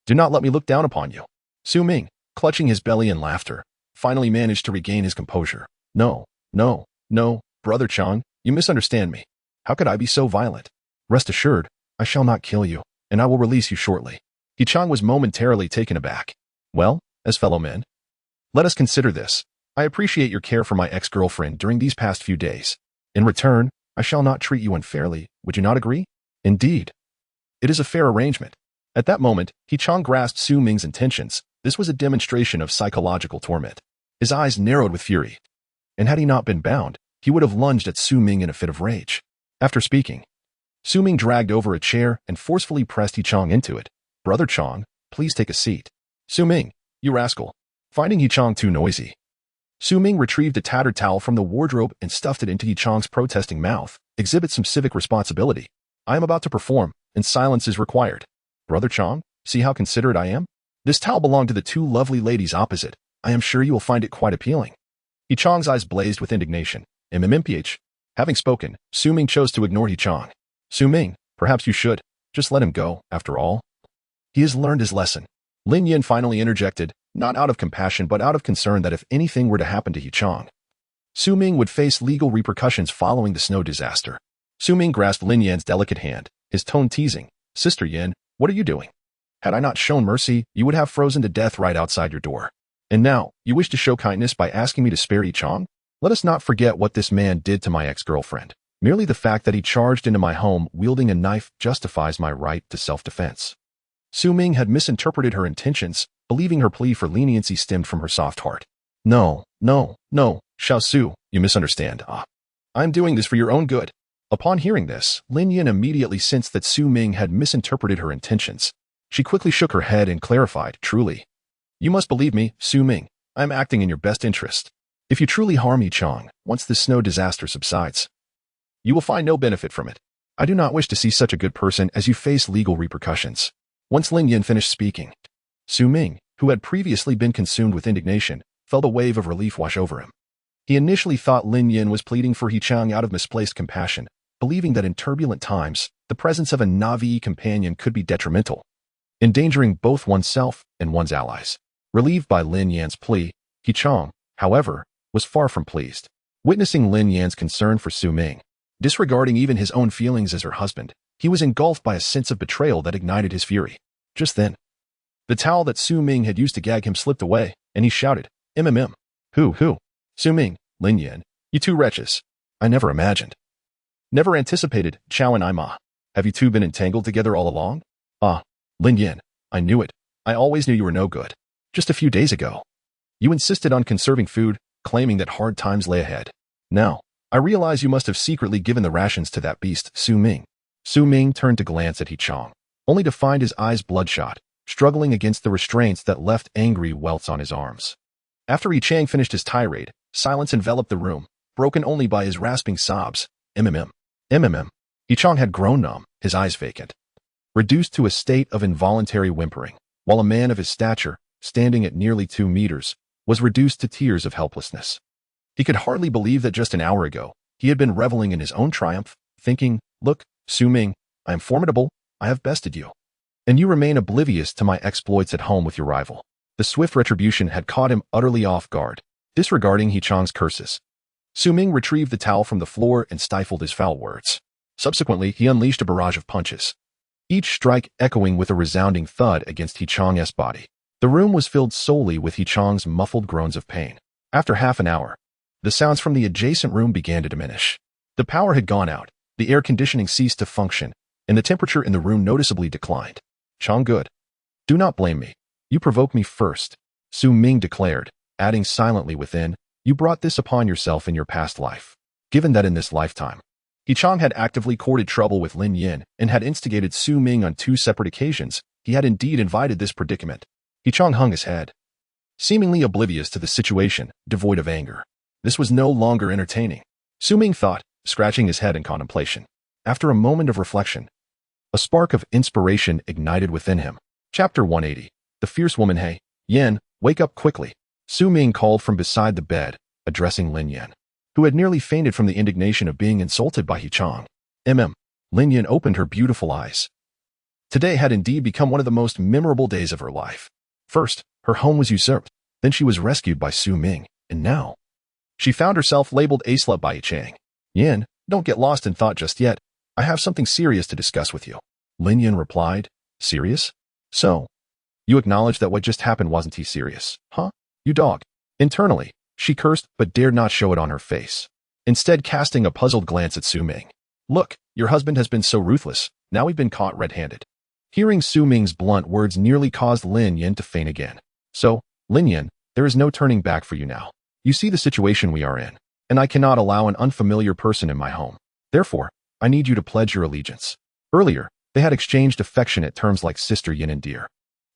Do not let me look down upon you. Su Ming, clutching his belly in laughter, finally managed to regain his composure. No, Brother Chang, you misunderstand me. How could I be so violent? Rest assured, I shall not kill you, and I will release you shortly. He Chang was momentarily taken aback. Well, as fellow men, let us consider this. I appreciate your care for my ex-girlfriend during these past few days. In return, I shall not treat you unfairly. Would you not agree? Indeed. It is a fair arrangement. At that moment, He Chang grasped Su Ming's intentions. This was a demonstration of psychological torment. His eyes narrowed with fury. And had he not been bound, he would have lunged at Su Ming in a fit of rage. After speaking, Su Ming dragged over a chair and forcefully pressed He Chang into it. Brother Chang, please take a seat. Su Ming, you rascal. Finding He Chang too noisy, Su Ming retrieved a tattered towel from the wardrobe and stuffed it into He Chang's protesting mouth. Exhibit some civic responsibility. I am about to perform, and silence is required. Brother Chang, see how considerate I am? This towel belonged to the two lovely ladies opposite. I am sure you will find it quite appealing. He Chang's eyes blazed with indignation. MMPH. Having spoken, Su Ming chose to ignore He Chang. Su Ming, perhaps you should. Just let him go, after all. He has learned his lesson. Lin Yin finally interjected, not out of compassion but out of concern that if anything were to happen to He Chang, Su Ming would face legal repercussions following the snow disaster. Su Ming grasped Lin Yan's delicate hand, his tone teasing. Sister Yin, what are you doing? Had I not shown mercy, you would have frozen to death right outside your door. And now, you wish to show kindness by asking me to spare He Chang? Let us not forget what this man did to my ex-girlfriend. Merely the fact that he charged into my home wielding a knife justifies my right to self-defense. Su Ming had misinterpreted her intentions, believing her plea for leniency stemmed from her soft heart. No, Xiao Su, you misunderstand. I'm doing this for your own good. Upon hearing this, Lin Yin immediately sensed that Su Ming had misinterpreted her intentions. She quickly shook her head and clarified, truly. You must believe me, Su Ming. I am acting in your best interest. If you truly harm He Chang, once the snow disaster subsides, you will find no benefit from it. I do not wish to see such a good person as you face legal repercussions. Once Lin Yin finished speaking, Su Ming, who had previously been consumed with indignation, felt a wave of relief wash over him. He initially thought Lin Yin was pleading for He Chang out of misplaced compassion, believing that in turbulent times, the presence of a Na'vi companion could be detrimental, endangering both oneself and one's allies. Relieved by Lin Yan's plea, He Chang, however, was far from pleased. Witnessing Lin Yan's concern for Su Ming, disregarding even his own feelings as her husband, he was engulfed by a sense of betrayal that ignited his fury. Just then, the towel that Su Ming had used to gag him slipped away, and he shouted, "MMM. Who? Su Ming, Lin Yan, you two wretches. I never imagined. Never anticipated, Chao and Ima. Have you two been entangled together all along? Ah, Lin Yin, I knew it. I always knew you were no good. Just a few days ago, you insisted on conserving food, claiming that hard times lay ahead. Now, I realize you must have secretly given the rations to that beast, Su Ming. Su Ming turned to glance at He Chong, only to find his eyes bloodshot, struggling against the restraints that left angry welts on his arms. After Yi Chang finished his tirade, silence enveloped the room, broken only by his rasping sobs. MMM. Yi Chang had grown numb, his eyes vacant, reduced to a state of involuntary whimpering, while a man of his stature, standing at nearly 2 meters, was reduced to tears of helplessness. He could hardly believe that just an hour ago, he had been reveling in his own triumph, thinking, "Look, Su Ming, I am formidable, I have bested you. And you remain oblivious to my exploits at home with your rival." The swift retribution had caught him utterly off guard, disregarding He Chang's curses. Su Ming retrieved the towel from the floor and stifled his foul words. Subsequently, he unleashed a barrage of punches, each strike echoing with a resounding thud against He Chang's body. The room was filled solely with He Chang's muffled groans of pain. After half an hour, the sounds from the adjacent room began to diminish. The power had gone out, the air conditioning ceased to function, and the temperature in the room noticeably declined. "Chang, good. Do not blame me. You provoked me first," Su Ming declared, adding silently within, "You brought this upon yourself in your past life." Given that in this lifetime, He Chang had actively courted trouble with Lin Yin and had instigated Su Ming on 2 separate occasions, he had indeed invited this predicament. He Chang hung his head, seemingly oblivious to the situation, devoid of anger. This was no longer entertaining, Su Ming thought, scratching his head in contemplation. After a moment of reflection, a spark of inspiration ignited within him. Chapter 180. The Fierce Woman. "Hey, Yin, wake up quickly," Su Ming called from beside the bed, addressing Lin Yin, who had nearly fainted from the indignation of being insulted by He Chang. Lin Yin opened her beautiful eyes. Today had indeed become one of the most memorable days of her life. First, her home was usurped, then she was rescued by Su Ming, and now she found herself labeled a slut by Yi Chang. "Yin, don't get lost in thought just yet. I have something serious to discuss with you," Lin Yin replied. "Serious? So, you acknowledge that what just happened wasn't too serious, huh? You dog." Internally, she cursed but dared not show it on her face, instead casting a puzzled glance at Su Ming. "Look, your husband has been so ruthless. Now we've been caught red-handed." Hearing Su Ming's blunt words nearly caused Lin Yin to faint again. "So, Lin Yin, there is no turning back for you now. You see the situation we are in, and I cannot allow an unfamiliar person in my home. Therefore, I need you to pledge your allegiance." Earlier, they had exchanged affectionate terms like sister Yin and dear.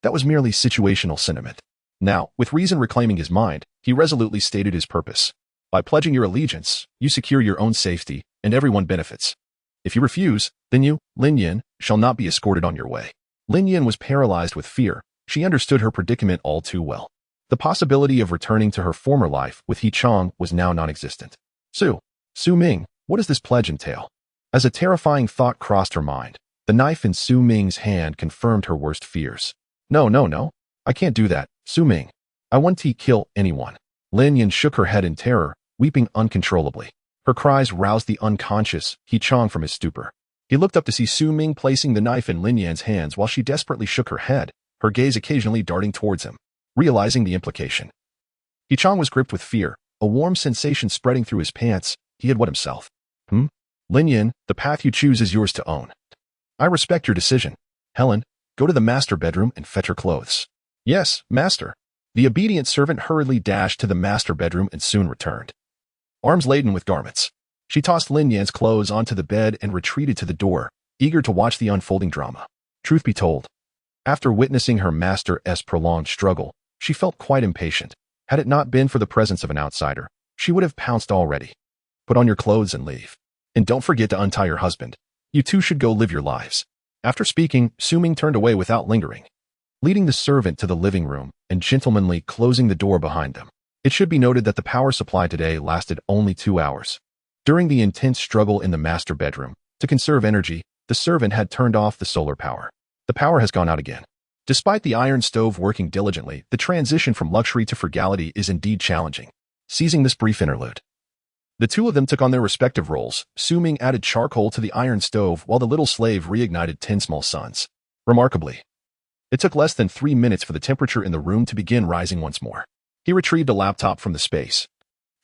That was merely situational sentiment. Now, with reason reclaiming his mind, he resolutely stated his purpose. "By pledging your allegiance, you secure your own safety, and everyone benefits. If you refuse, then you, Lin Yin, shall not be escorted on your way." Lin Yin was paralyzed with fear. She understood her predicament all too well. The possibility of returning to her former life with He Chang was now non-existent. Su Ming, what does this pledge entail?" As a terrifying thought crossed her mind, the knife in Su Ming's hand confirmed her worst fears. No. I can't do that, Su Ming. I won't kill anyone." Lin Yin shook her head in terror, weeping uncontrollably. Her cries roused the unconscious He Chang from his stupor. He looked up to see Su Ming placing the knife in Lin Yan's hands while she desperately shook her head, her gaze occasionally darting towards him. Realizing the implication, He Chang was gripped with fear, a warm sensation spreading through his pants. He had wet himself. Lin Yin, the path you choose is yours to own. I respect your decision. Helen, go to the master bedroom and fetch her clothes." "Yes, master." The obedient servant hurriedly dashed to the master bedroom and soon returned, arms laden with garments. She tossed Lin Yan's clothes onto the bed and retreated to the door, eager to watch the unfolding drama. Truth be told, after witnessing her master's prolonged struggle, she felt quite impatient. Had it not been for the presence of an outsider, she would have pounced already. "Put on your clothes and leave. And don't forget to untie your husband. You two should go live your lives." After speaking, Su Ming turned away without lingering, leading the servant to the living room and gentlemanly closing the door behind them. It should be noted that the power supply today lasted only 2 hours. During the intense struggle in the master bedroom, to conserve energy, the servant had turned off the solar power. The power has gone out again. Despite the iron stove working diligently, the transition from luxury to frugality is indeed challenging. Seizing this brief interlude, the two of them took on their respective roles. Su Ming added charcoal to the iron stove while the little slave reignited 10 small suns. Remarkably, it took less than 3 minutes for the temperature in the room to begin rising once more. He retrieved a laptop from the space,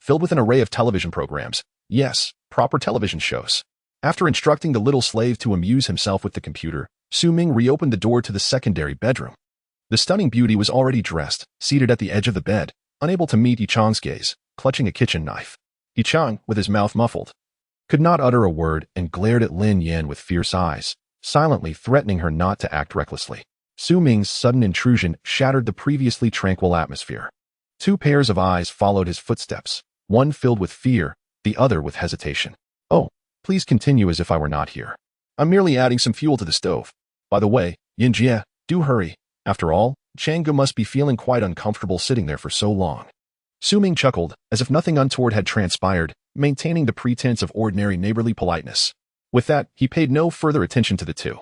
filled with an array of television programs. Yes, proper television shows. After instructing the little slave to amuse himself with the computer, Ming reopened the door to the secondary bedroom. The stunning beauty was already dressed, seated at the edge of the bed, unable to meet Yichang's gaze, clutching a kitchen knife. Yichang, with his mouth muffled, could not utter a word and glared at Lin Yan with fierce eyes, silently threatening her not to act recklessly. Ming's sudden intrusion shattered the previously tranquil atmosphere. Two pairs of eyes followed his footsteps, one filled with fear, the other with hesitation. "Oh, please continue as if I were not here. I'm merely adding some fuel to the stove. By the way, Yinjie, do hurry. After all, Chang'e must be feeling quite uncomfortable sitting there for so long." Ming chuckled, as if nothing untoward had transpired, maintaining the pretense of ordinary neighborly politeness. With that, he paid no further attention to the two.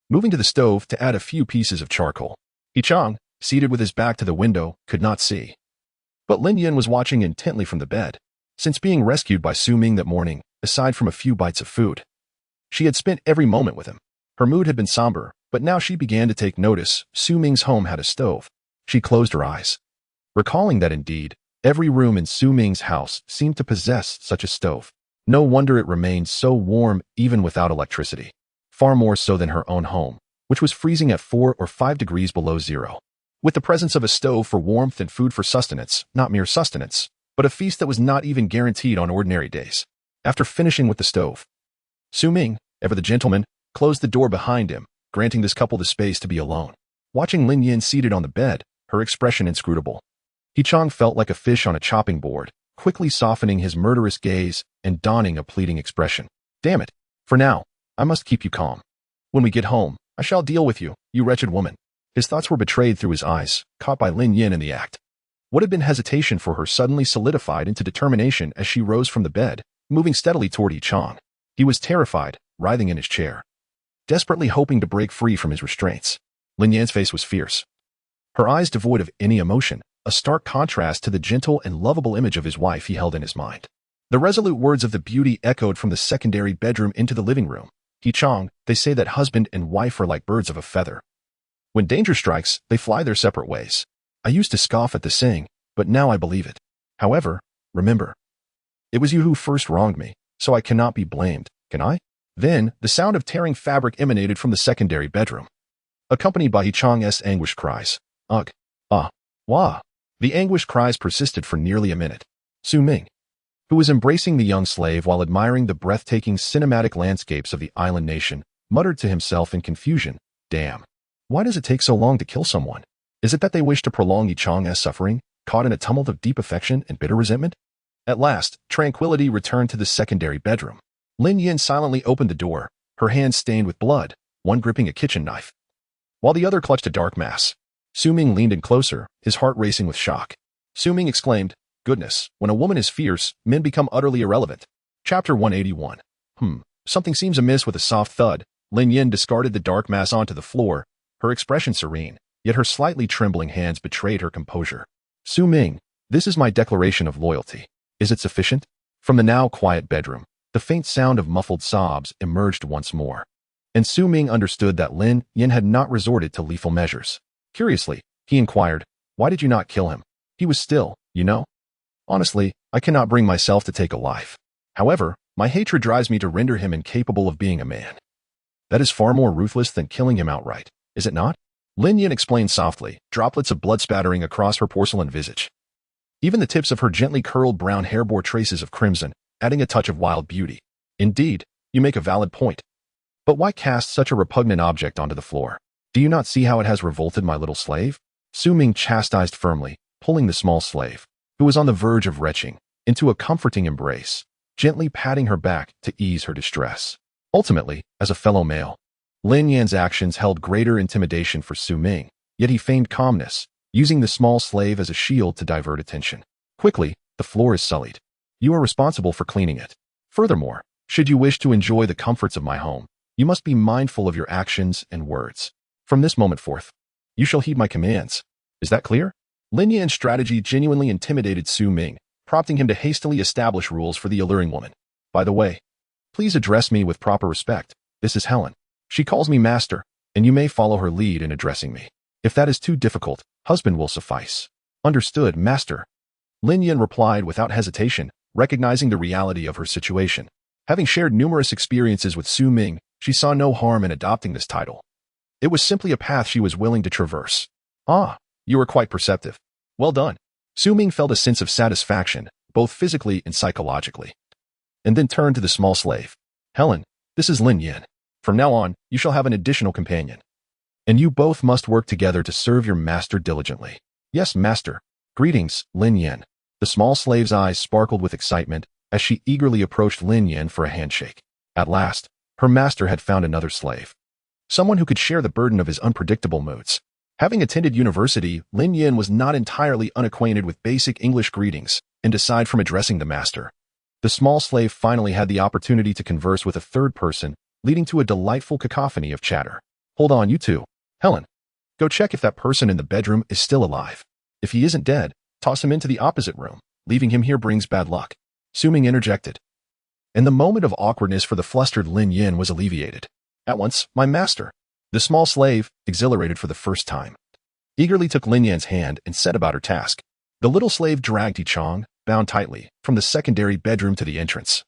Moving to the stove to add a few pieces of charcoal. Yichang, seated with his back to the window, could not see. But Lin Yan was watching intently from the bed. Since being rescued by Ming that morning, aside from a few bites of food, she had spent every moment with him. Her mood had been somber, but now she began to take notice. Ming's home had a stove. She closed her eyes, recalling that indeed, every room in Ming's house seemed to possess such a stove. No wonder it remained so warm even without electricity. Far more so than her own home, which was freezing at 4 or 5 degrees below zero. With the presence of a stove for warmth and food for sustenance, not mere sustenance, but a feast that was not even guaranteed on ordinary days. After finishing with the stove, Ming, ever the gentleman, closed the door behind him, granting this couple the space to be alone. Watching Lin Yan seated on the bed, her expression inscrutable, Yichang felt like a fish on a chopping board, quickly softening his murderous gaze and donning a pleading expression. "Damn it. For now, I must keep you calm. When we get home, I shall deal with you, you wretched woman." His thoughts were betrayed through his eyes, caught by Lin Yan in the act. What had been hesitation for her suddenly solidified into determination as she rose from the bed, moving steadily toward Yichang. He was terrified, writhing in his chair, desperately hoping to break free from his restraints. Lin Yan's face was fierce, her eyes devoid of any emotion, a stark contrast to the gentle and lovable image of his wife he held in his mind. The resolute words of the beauty echoed from the secondary bedroom into the living room. "Yichang, they say that husband and wife are like birds of a feather. When danger strikes, they fly their separate ways. I used to scoff at the saying, but now I believe it. However, remember, it was you who first wronged me, so I cannot be blamed, can I?" Then, the sound of tearing fabric emanated from the secondary bedroom, accompanied by Yichang's anguished cries. "Ugh! Ah! Wah!" The anguished cries persisted for nearly a minute. Ming, who was embracing the young slave while admiring the breathtaking cinematic landscapes of the island nation, muttered to himself in confusion, "Damn. Why does it take so long to kill someone? Is it that they wish to prolong Yichang's suffering, caught in a tumult of deep affection and bitter resentment?" At last, tranquility returned to the secondary bedroom. Lin Yan silently opened the door, her hands stained with blood, one gripping a kitchen knife, while the other clutched a dark mass. Ming leaned in closer, his heart racing with shock. Ming exclaimed, "Goodness, when a woman is fierce, men become utterly irrelevant." Chapter 181. Something seems amiss. With a soft thud, Lin Yan discarded the dark mass onto the floor, her expression serene, yet her slightly trembling hands betrayed her composure. "Ming, this is my declaration of loyalty. Is it sufficient?" From the now quiet bedroom, the faint sound of muffled sobs emerged once more. And Ming understood that Lin Yan had not resorted to lethal measures. Curiously, he inquired, "Why did you not kill him? He was still, you know." "Honestly, I cannot bring myself to take a life. However, my hatred drives me to render him incapable of being a man. That is far more ruthless than killing him outright, is it not?" Lin Yan explained softly, droplets of blood spattering across her porcelain visage. Even the tips of her gently curled brown hair bore traces of crimson, adding a touch of wild beauty. "Indeed, you make a valid point. But why cast such a repugnant object onto the floor? Do you not see how it has revolted my little slave?" Ming chastised firmly, pulling the small slave, who was on the verge of retching, into a comforting embrace, gently patting her back to ease her distress. Ultimately, as a fellow male, Lin Yan's actions held greater intimidation for Ming, yet he feigned calmness, using the small slave as a shield to divert attention. "Quickly, the floor is sullied. You are responsible for cleaning it. Furthermore, should you wish to enjoy the comforts of my home, you must be mindful of your actions and words. From this moment forth, you shall heed my commands. Is that clear?" Lin Yan's strategy genuinely intimidated Ming, prompting him to hastily establish rules for the alluring woman. "By the way, please address me with proper respect. This is Helen. She calls me master, and you may follow her lead in addressing me. If that is too difficult, husband will suffice." "Understood, master." Lin Yan replied without hesitation, recognizing the reality of her situation. Having shared numerous experiences with Su Ming, she saw no harm in adopting this title. It was simply a path she was willing to traverse. Ah, you were quite perceptive. Well done. Su Ming felt a sense of satisfaction, both physically and psychologically, and then turned to the small slave. Helen, this is Lin Yin. From now on, you shall have an additional companion. And you both must work together to serve your master diligently. Yes, master. Greetings, Lin Yin. The small slave's eyes sparkled with excitement as she eagerly approached Lin Yin for a handshake. At last, her master had found another slave. Someone who could share the burden of his unpredictable moods. Having attended university, Lin Yin was not entirely unacquainted with basic English greetings, and aside from addressing the master, the small slave finally had the opportunity to converse with a third person, leading to a delightful cacophony of chatter. Hold on, you two. Helen, go check if that person in the bedroom is still alive. If he isn't dead, toss him into the opposite room. Leaving him here brings bad luck. Su Ming interjected. And the moment of awkwardness for the flustered Lin Yin was alleviated. At once, my master. The small slave, exhilarated for the first time, eagerly took Lin Yin's hand and set about her task. The little slave dragged Yi Chong, bound tightly, from the secondary bedroom to the entrance,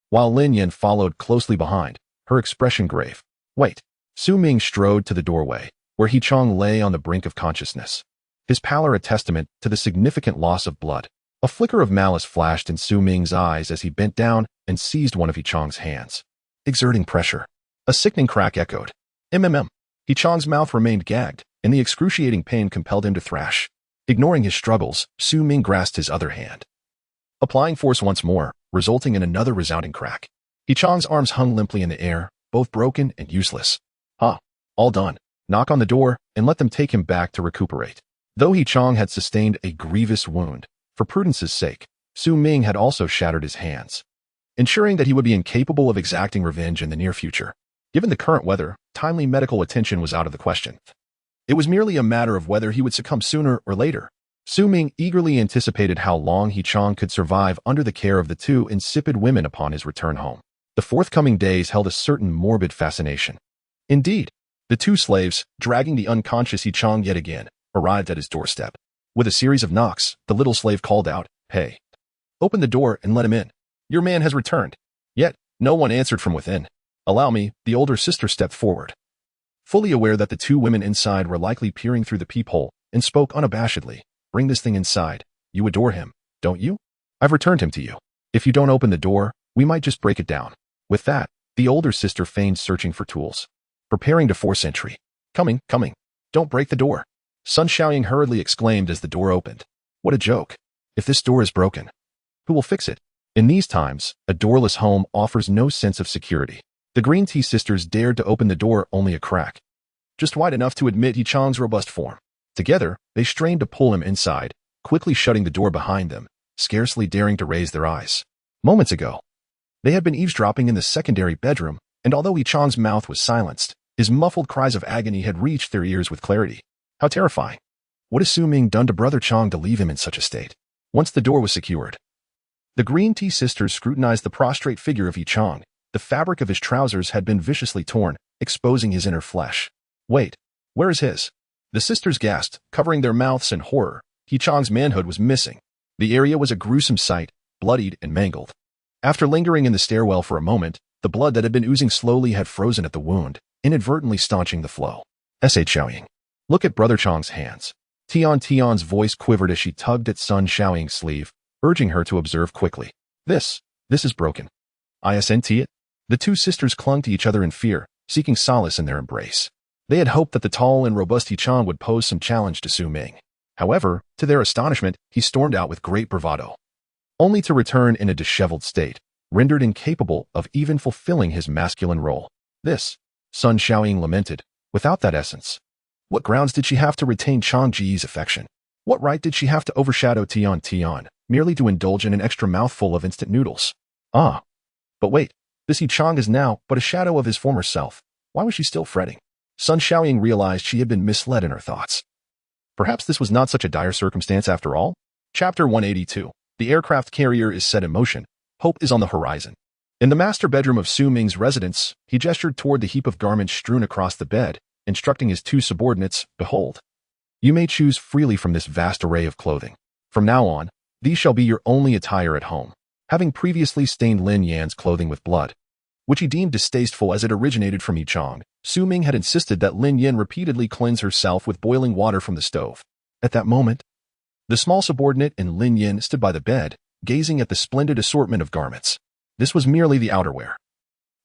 while Lin Yin followed closely behind, her expression grave. Wait. Su Ming strode to the doorway, where Yi Chong lay on the brink of consciousness, his pallor a testament to the significant loss of blood. A flicker of malice flashed in Su Ming's eyes as he bent down and seized one of Yi Chong's hands, exerting pressure. A sickening crack echoed. Yi Chong's mouth remained gagged, and the excruciating pain compelled him to thrash. Ignoring his struggles, Su Ming grasped his other hand, applying force once more, resulting in another resounding crack. Yi Chong's arms hung limply in the air, both broken and useless. All done. Knock on the door, and let them take him back to recuperate. Though Yi Chong had sustained a grievous wound, for prudence's sake, Su Ming had also shattered his hands, ensuring that he would be incapable of exacting revenge in the near future. Given the current weather, timely medical attention was out of the question. It was merely a matter of whether he would succumb sooner or later. Su Ming eagerly anticipated how long Yi Chong could survive under the care of the two insipid women upon his return home. The forthcoming days held a certain morbid fascination. Indeed, the two slaves, dragging the unconscious Yi Chong yet again, arrived at his doorstep. With a series of knocks, the little slave called out, "Hey, open the door and let him in. Your man has returned." Yet, no one answered from within. "Allow me," the older sister stepped forward, fully aware that the two women inside were likely peering through the peephole, and spoke unabashedly. "Bring this thing inside. You adore him, don't you? I've returned him to you. If you don't open the door, we might just break it down." With that, the older sister feigned searching for tools, preparing to force entry. Coming. Don't break the door," Sun Xiaoying hurriedly exclaimed as the door opened. What a joke. If this door is broken, who will fix it? In these times, a doorless home offers no sense of security. The green tea sisters dared to open the door only a crack, just wide enough to admit Yi Chong's robust form. Together, they strained to pull him inside, quickly shutting the door behind them, scarcely daring to raise their eyes. Moments ago, they had been eavesdropping in the secondary bedroom, and although Yi Chong's mouth was silenced, his muffled cries of agony had reached their ears with clarity. How terrifying. What has Su Ming done to Brother Chong to leave him in such a state? Once the door was secured, the green tea sisters scrutinized the prostrate figure of Yi Chong. The fabric of his trousers had been viciously torn, exposing his inner flesh. Wait, where is his? The sisters gasped, covering their mouths in horror. Yi Chong's manhood was missing. The area was a gruesome sight, bloodied and mangled. After lingering in the stairwell for a moment, the blood that had been oozing slowly had frozen at the wound, inadvertently staunching the flow. S.H. Xiaoying. Look at Brother Chong's hands. Tian's voice quivered as she tugged at Sun Xiaoying's sleeve, urging her to observe quickly. This is broken. Isn't it? The two sisters clung to each other in fear, seeking solace in their embrace. They had hoped that the tall and robust Yi Chong would pose some challenge to Su Ming. However, to their astonishment, he stormed out with great bravado, only to return in a disheveled state, rendered incapable of even fulfilling his masculine role. Sun Xiaoying lamented, without that essence, what grounds did she have to retain Chong Ji's affection? What right did she have to overshadow Tian, merely to indulge in an extra mouthful of instant noodles? But wait, this Yi Chong is now but a shadow of his former self. Why was she still fretting? Sun Xiaoying realized she had been misled in her thoughts. Perhaps this was not such a dire circumstance after all? Chapter 182. The aircraft carrier is set in motion. Hope is on the horizon. In the master bedroom of Su Ming's residence, he gestured toward the heap of garments strewn across the bed, instructing his two subordinates, "Behold, you may choose freely from this vast array of clothing. From now on, these shall be your only attire at home. having previously stained Lin Yan's clothing with blood, which he deemed distasteful as it originated from Yichang. Su Ming had insisted that Lin Yan repeatedly cleanse herself with boiling water from the stove. At that moment, the small subordinate and Lin Yan stood by the bed, gazing at the splendid assortment of garments. This was merely the outerwear.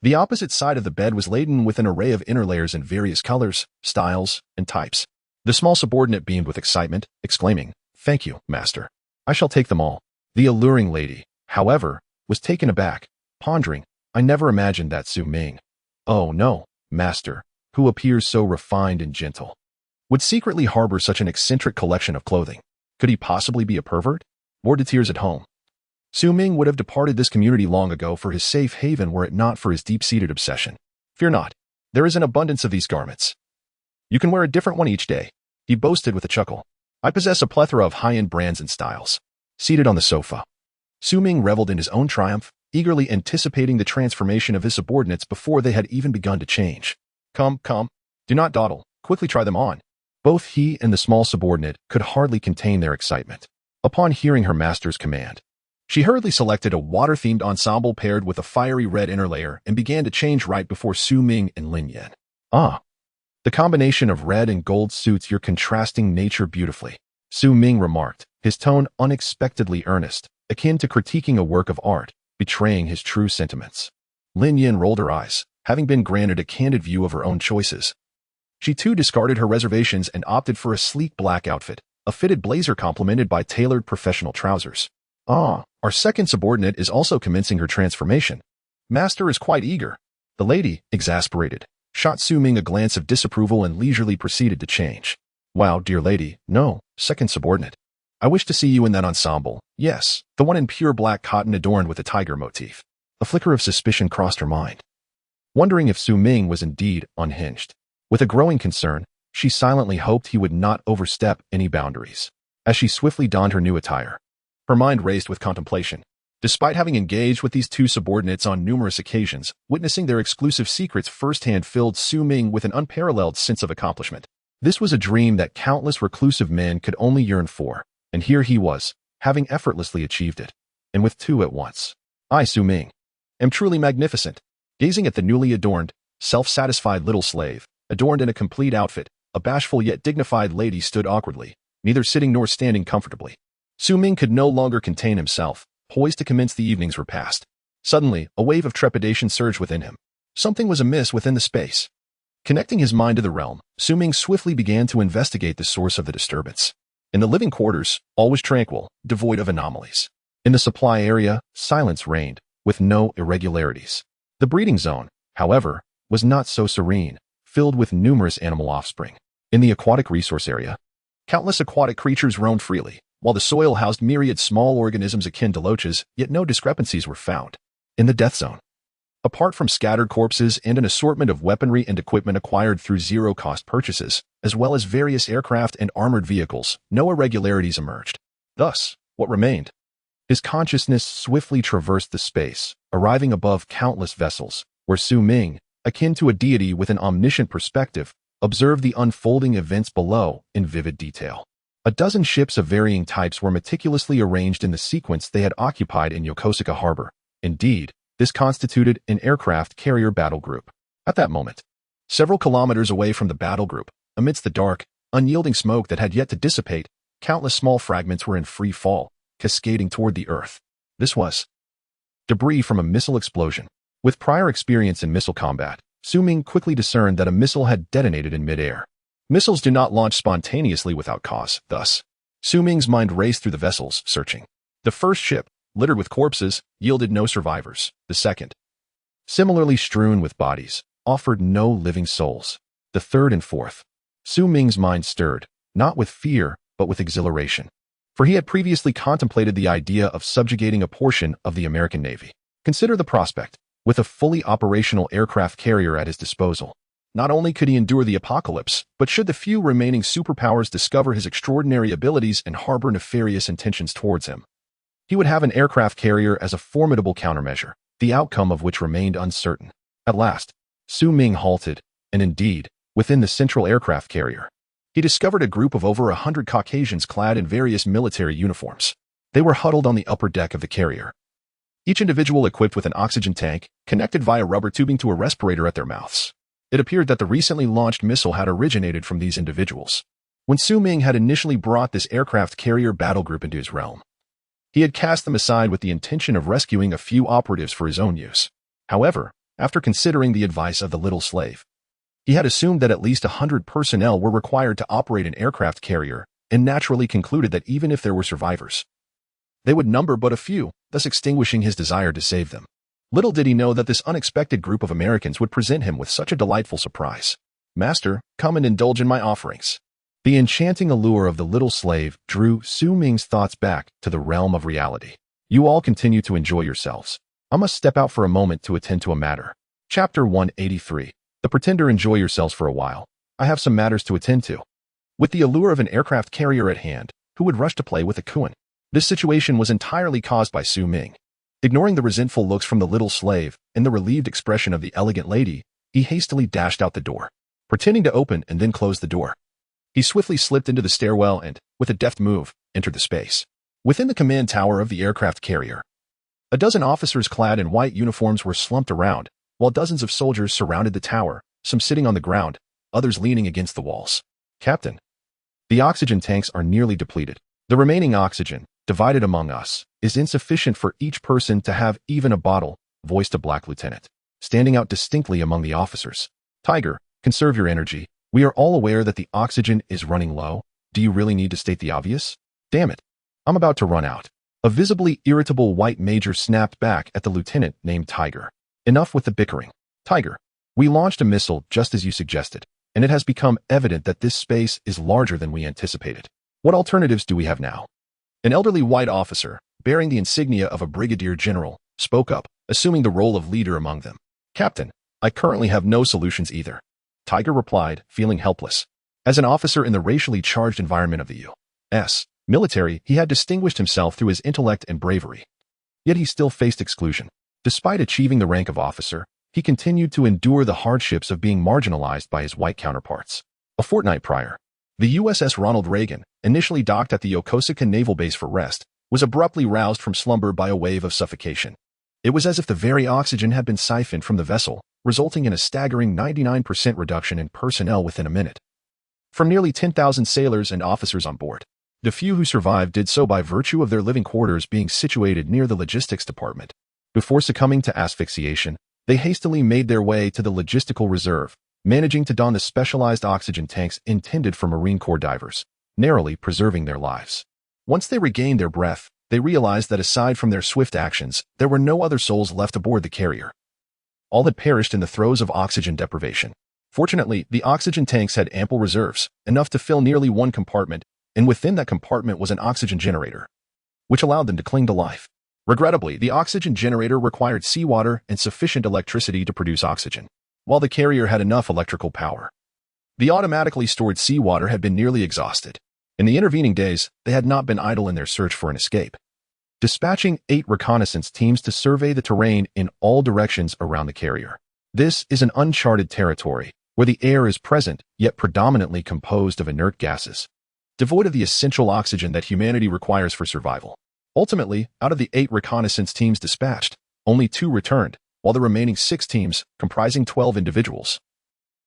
The opposite side of the bed was laden with an array of inner layers in various colors, styles, and types. The small subordinate beamed with excitement, exclaiming, "Thank you, master. I shall take them all." The alluring lady, however, was taken aback, pondering, "I never imagined that Su Ming, oh no, master, who appears so refined and gentle, would secretly harbor such an eccentric collection of clothing. Could he possibly be a pervert? Or to tears at home?" Su Ming would have departed this community long ago for his safe haven were it not for his deep-seated obsession. "Fear not. There is an abundance of these garments. You can wear a different one each day," he boasted with a chuckle. "I possess a plethora of high-end brands and styles." Seated on the sofa, Su Ming reveled in his own triumph, eagerly anticipating the transformation of his subordinates before they had even begun to change. Come, do not dawdle, quickly try them on." Both he and the small subordinate could hardly contain their excitement. Upon hearing her master's command, she hurriedly selected a water-themed ensemble paired with a fiery red inner layer and began to change right before Su Ming and Lin Yan. "Ah, the combination of red and gold suits your contrasting nature beautifully," Su Ming remarked, his tone unexpectedly earnest, akin to critiquing a work of art, betraying his true sentiments. Lin Yan rolled her eyes, having been granted a candid view of her own choices. She too discarded her reservations and opted for a sleek black outfit, a fitted blazer complemented by tailored professional trousers. "Ah, our second subordinate is also commencing her transformation. Master is quite eager." The lady, exasperated, shot Su Ming a glance of disapproval and leisurely proceeded to change. "Wow, dear lady, no, second subordinate. I wish to see you in that ensemble. Yes, the one in pure black cotton adorned with a tiger motif." A flicker of suspicion crossed her mind, wondering if Su Ming was indeed unhinged. With a growing concern, she silently hoped he would not overstep any boundaries. As she swiftly donned her new attire, her mind raced with contemplation. Despite having engaged with these two subordinates on numerous occasions, witnessing their exclusive secrets firsthand filled Su Ming with an unparalleled sense of accomplishment. This was a dream that countless reclusive men could only yearn for, and here he was, having effortlessly achieved it, and with two at once. "I, Su Ming, am truly magnificent." Gazing at the newly adorned, self-satisfied little slave, adorned in a complete outfit, a bashful yet dignified lady stood awkwardly, neither sitting nor standing comfortably. Su Ming could no longer contain himself, poised to commence the evening's repast. Suddenly, a wave of trepidation surged within him. Something was amiss within the space. Connecting his mind to the realm, Su Ming swiftly began to investigate the source of the disturbance. In the living quarters, all was tranquil, devoid of anomalies. In the supply area, silence reigned, with no irregularities. The breeding zone, however, was not so serene, filled with numerous animal offspring. In the aquatic resource area, countless aquatic creatures roamed freely, while the soil housed myriad small organisms akin to loaches, yet no discrepancies were found. In the death zone, apart from scattered corpses and an assortment of weaponry and equipment acquired through zero-cost purchases, as well as various aircraft and armored vehicles, no irregularities emerged. Thus, what remained? His consciousness swiftly traversed the space, arriving above countless vessels, where Su Ming, akin to a deity with an omniscient perspective, observed the unfolding events below in vivid detail. A dozen ships of varying types were meticulously arranged in the sequence they had occupied in Yokosuka Harbor. Indeed, this constituted an aircraft carrier battle group. At that moment, several kilometers away from the battle group, amidst the dark, unyielding smoke that had yet to dissipate, countless small fragments were in free fall, cascading toward the earth. This was debris from a missile explosion. With prior experience in missile combat, Su Ming quickly discerned that a missile had detonated in midair. Missiles do not launch spontaneously without cause, thus. Su Ming's mind raced through the vessels, searching. The first ship, littered with corpses, yielded no survivors. The second, similarly strewn with bodies, offered no living souls. The third and fourth. Su Ming's mind stirred, not with fear, but with exhilaration. For he had previously contemplated the idea of subjugating a portion of the American Navy. Consider the prospect. With a fully operational aircraft carrier at his disposal, not only could he endure the apocalypse, but should the few remaining superpowers discover his extraordinary abilities and harbor nefarious intentions towards him, he would have an aircraft carrier as a formidable countermeasure, the outcome of which remained uncertain. At last, Su Ming halted, and indeed, within the central aircraft carrier, he discovered a group of over 100 Caucasians clad in various military uniforms. They were huddled on the upper deck of the carrier, each individual equipped with an oxygen tank, connected via rubber tubing to a respirator at their mouths. It appeared that the recently launched missile had originated from these individuals. When Ming had initially brought this aircraft carrier battle group into his realm, he had cast them aside with the intention of rescuing a few operatives for his own use. However, after considering the advice of the little slave, he had assumed that at least 100 personnel were required to operate an aircraft carrier and naturally concluded that even if there were survivors, they would number but a few, thus extinguishing his desire to save them. Little did he know that this unexpected group of Americans would present him with such a delightful surprise. "Master, come and indulge in my offerings." The enchanting allure of the little slave drew Ming's thoughts back to the realm of reality. "You all continue to enjoy yourselves. I must step out for a moment to attend to a matter." Chapter 183. The Pretender. Enjoy yourselves for a while. I have some matters to attend to. With the allure of an aircraft carrier at hand, who would rush to play with a Kuan? This situation was entirely caused by Ming. Ignoring the resentful looks from the little slave and the relieved expression of the elegant lady, he hastily dashed out the door, pretending to open and then close the door. He swiftly slipped into the stairwell and, with a deft move, entered the space. Within the command tower of the aircraft carrier, a dozen officers clad in white uniforms were slumped around, while dozens of soldiers surrounded the tower, some sitting on the ground, others leaning against the walls. "Captain, the oxygen tanks are nearly depleted. The remaining oxygen, divided among us, is insufficient for each person to have even a bottle," voiced a black lieutenant, standing out distinctly among the officers. "Tiger, conserve your energy. We are all aware that the oxygen is running low. Do you really need to state the obvious? Damn it, I'm about to run out." A visibly irritable white major snapped back at the lieutenant named Tiger. "Enough with the bickering. Tiger, we launched a missile just as you suggested, and it has become evident that this space is larger than we anticipated. What alternatives do we have now?" An elderly white officer, bearing the insignia of a brigadier general, spoke up, assuming the role of leader among them. "Captain, I currently have no solutions either," Tiger replied, feeling helpless. As an officer in the racially charged environment of the U.S. military, he had distinguished himself through his intellect and bravery. Yet he still faced exclusion. Despite achieving the rank of officer, he continued to endure the hardships of being marginalized by his white counterparts. A fortnight prior, the USS Ronald Reagan, initially docked at the Yokosuka Naval Base for rest, was abruptly roused from slumber by a wave of suffocation. It was as if the very oxygen had been siphoned from the vessel, resulting in a staggering 99% reduction in personnel within a minute. From nearly 10,000 sailors and officers on board, the few who survived did so by virtue of their living quarters being situated near the logistics department. Before succumbing to asphyxiation, they hastily made their way to the logistical reserve, managing to don the specialized oxygen tanks intended for Marine Corps divers, narrowly preserving their lives. Once they regained their breath, they realized that aside from their swift actions, there were no other souls left aboard the carrier. All had perished in the throes of oxygen deprivation. Fortunately, the oxygen tanks had ample reserves, enough to fill nearly one compartment, and within that compartment was an oxygen generator, which allowed them to cling to life. Regrettably, the oxygen generator required seawater and sufficient electricity to produce oxygen, while the carrier had enough electrical power. The automatically stored seawater had been nearly exhausted. In the intervening days, they had not been idle in their search for an escape, dispatching 8 reconnaissance teams to survey the terrain in all directions around the carrier. This is an uncharted territory, where the air is present, yet predominantly composed of inert gases, devoid of the essential oxygen that humanity requires for survival. Ultimately, out of the 8 reconnaissance teams dispatched, only 2 returned, while the remaining 6 teams, comprising 12 individuals,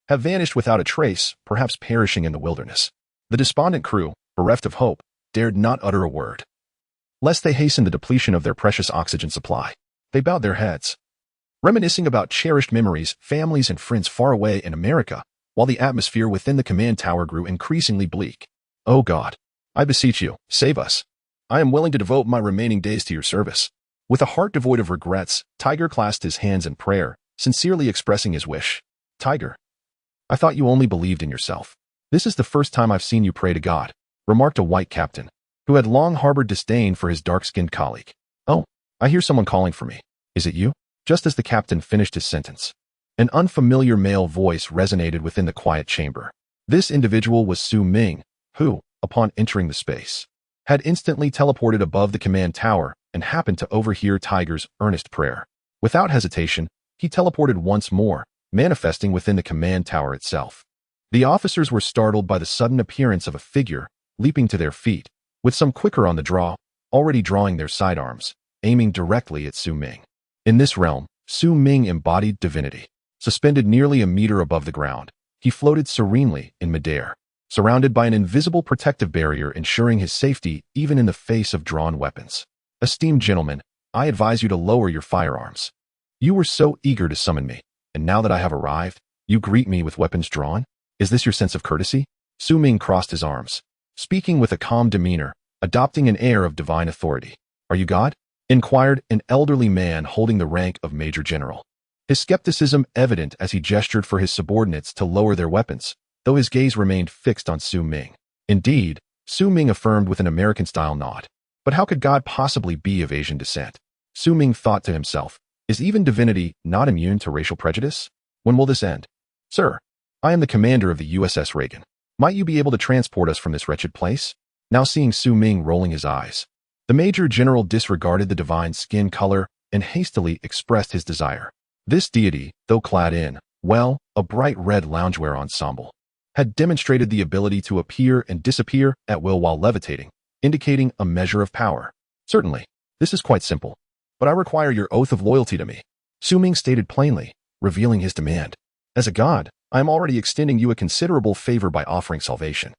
have vanished without a trace, perhaps perishing in the wilderness. The despondent crew, bereft of hope, dared not utter a word, lest they hasten the depletion of their precious oxygen supply. They bowed their heads, reminiscing about cherished memories, families, and friends far away in America, while the atmosphere within the command tower grew increasingly bleak. "Oh God, I beseech you, save us. I am willing to devote my remaining days to your service." With a heart devoid of regrets, Tiger clasped his hands in prayer, sincerely expressing his wish. "Tiger, I thought you only believed in yourself. This is the first time I've seen you pray to God," remarked a white captain, who had long harbored disdain for his dark-skinned colleague. "Oh, I hear someone calling for me. Is it you?" Just as the captain finished his sentence, an unfamiliar male voice resonated within the quiet chamber. This individual was Ming, who, upon entering the space, had instantly teleported above the command tower and happened to overhear Tiger's earnest prayer. Without hesitation, he teleported once more, manifesting within the command tower itself. The officers were startled by the sudden appearance of a figure, leaping to their feet, with some quicker on the draw, already drawing their sidearms. aiming directly at Su Ming. In this realm, Su Ming embodied divinity. Suspended nearly a meter above the ground, he floated serenely in midair, surrounded by an invisible protective barrier ensuring his safety even in the face of drawn weapons. Esteemed gentlemen, I advise you to lower your firearms. You were so eager to summon me, and now that I have arrived, you greet me with weapons drawn? Is this your sense of courtesy? Su Ming crossed his arms, speaking with a calm demeanor, adopting an air of divine authority. Are you God? Inquired an elderly man holding the rank of Major General. His skepticism evident as he gestured for his subordinates to lower their weapons, though his gaze remained fixed on Su Ming. Indeed, Su Ming affirmed with an American-style nod. But how could God possibly be of Asian descent? Su Ming thought to himself, is even divinity not immune to racial prejudice? When will this end? Sir, I am the commander of the USS Reagan. Might you be able to transport us from this wretched place? Now seeing Su Ming rolling his eyes, the Major General disregarded the divine skin color and hastily expressed his desire. This deity, though clad in, well, a bright red loungewear ensemble, had demonstrated the ability to appear and disappear at will while levitating, indicating a measure of power. Certainly, this is quite simple, but I require your oath of loyalty to me. Su Ming stated plainly, revealing his demand. As a god, I am already extending you a considerable favor by offering salvation.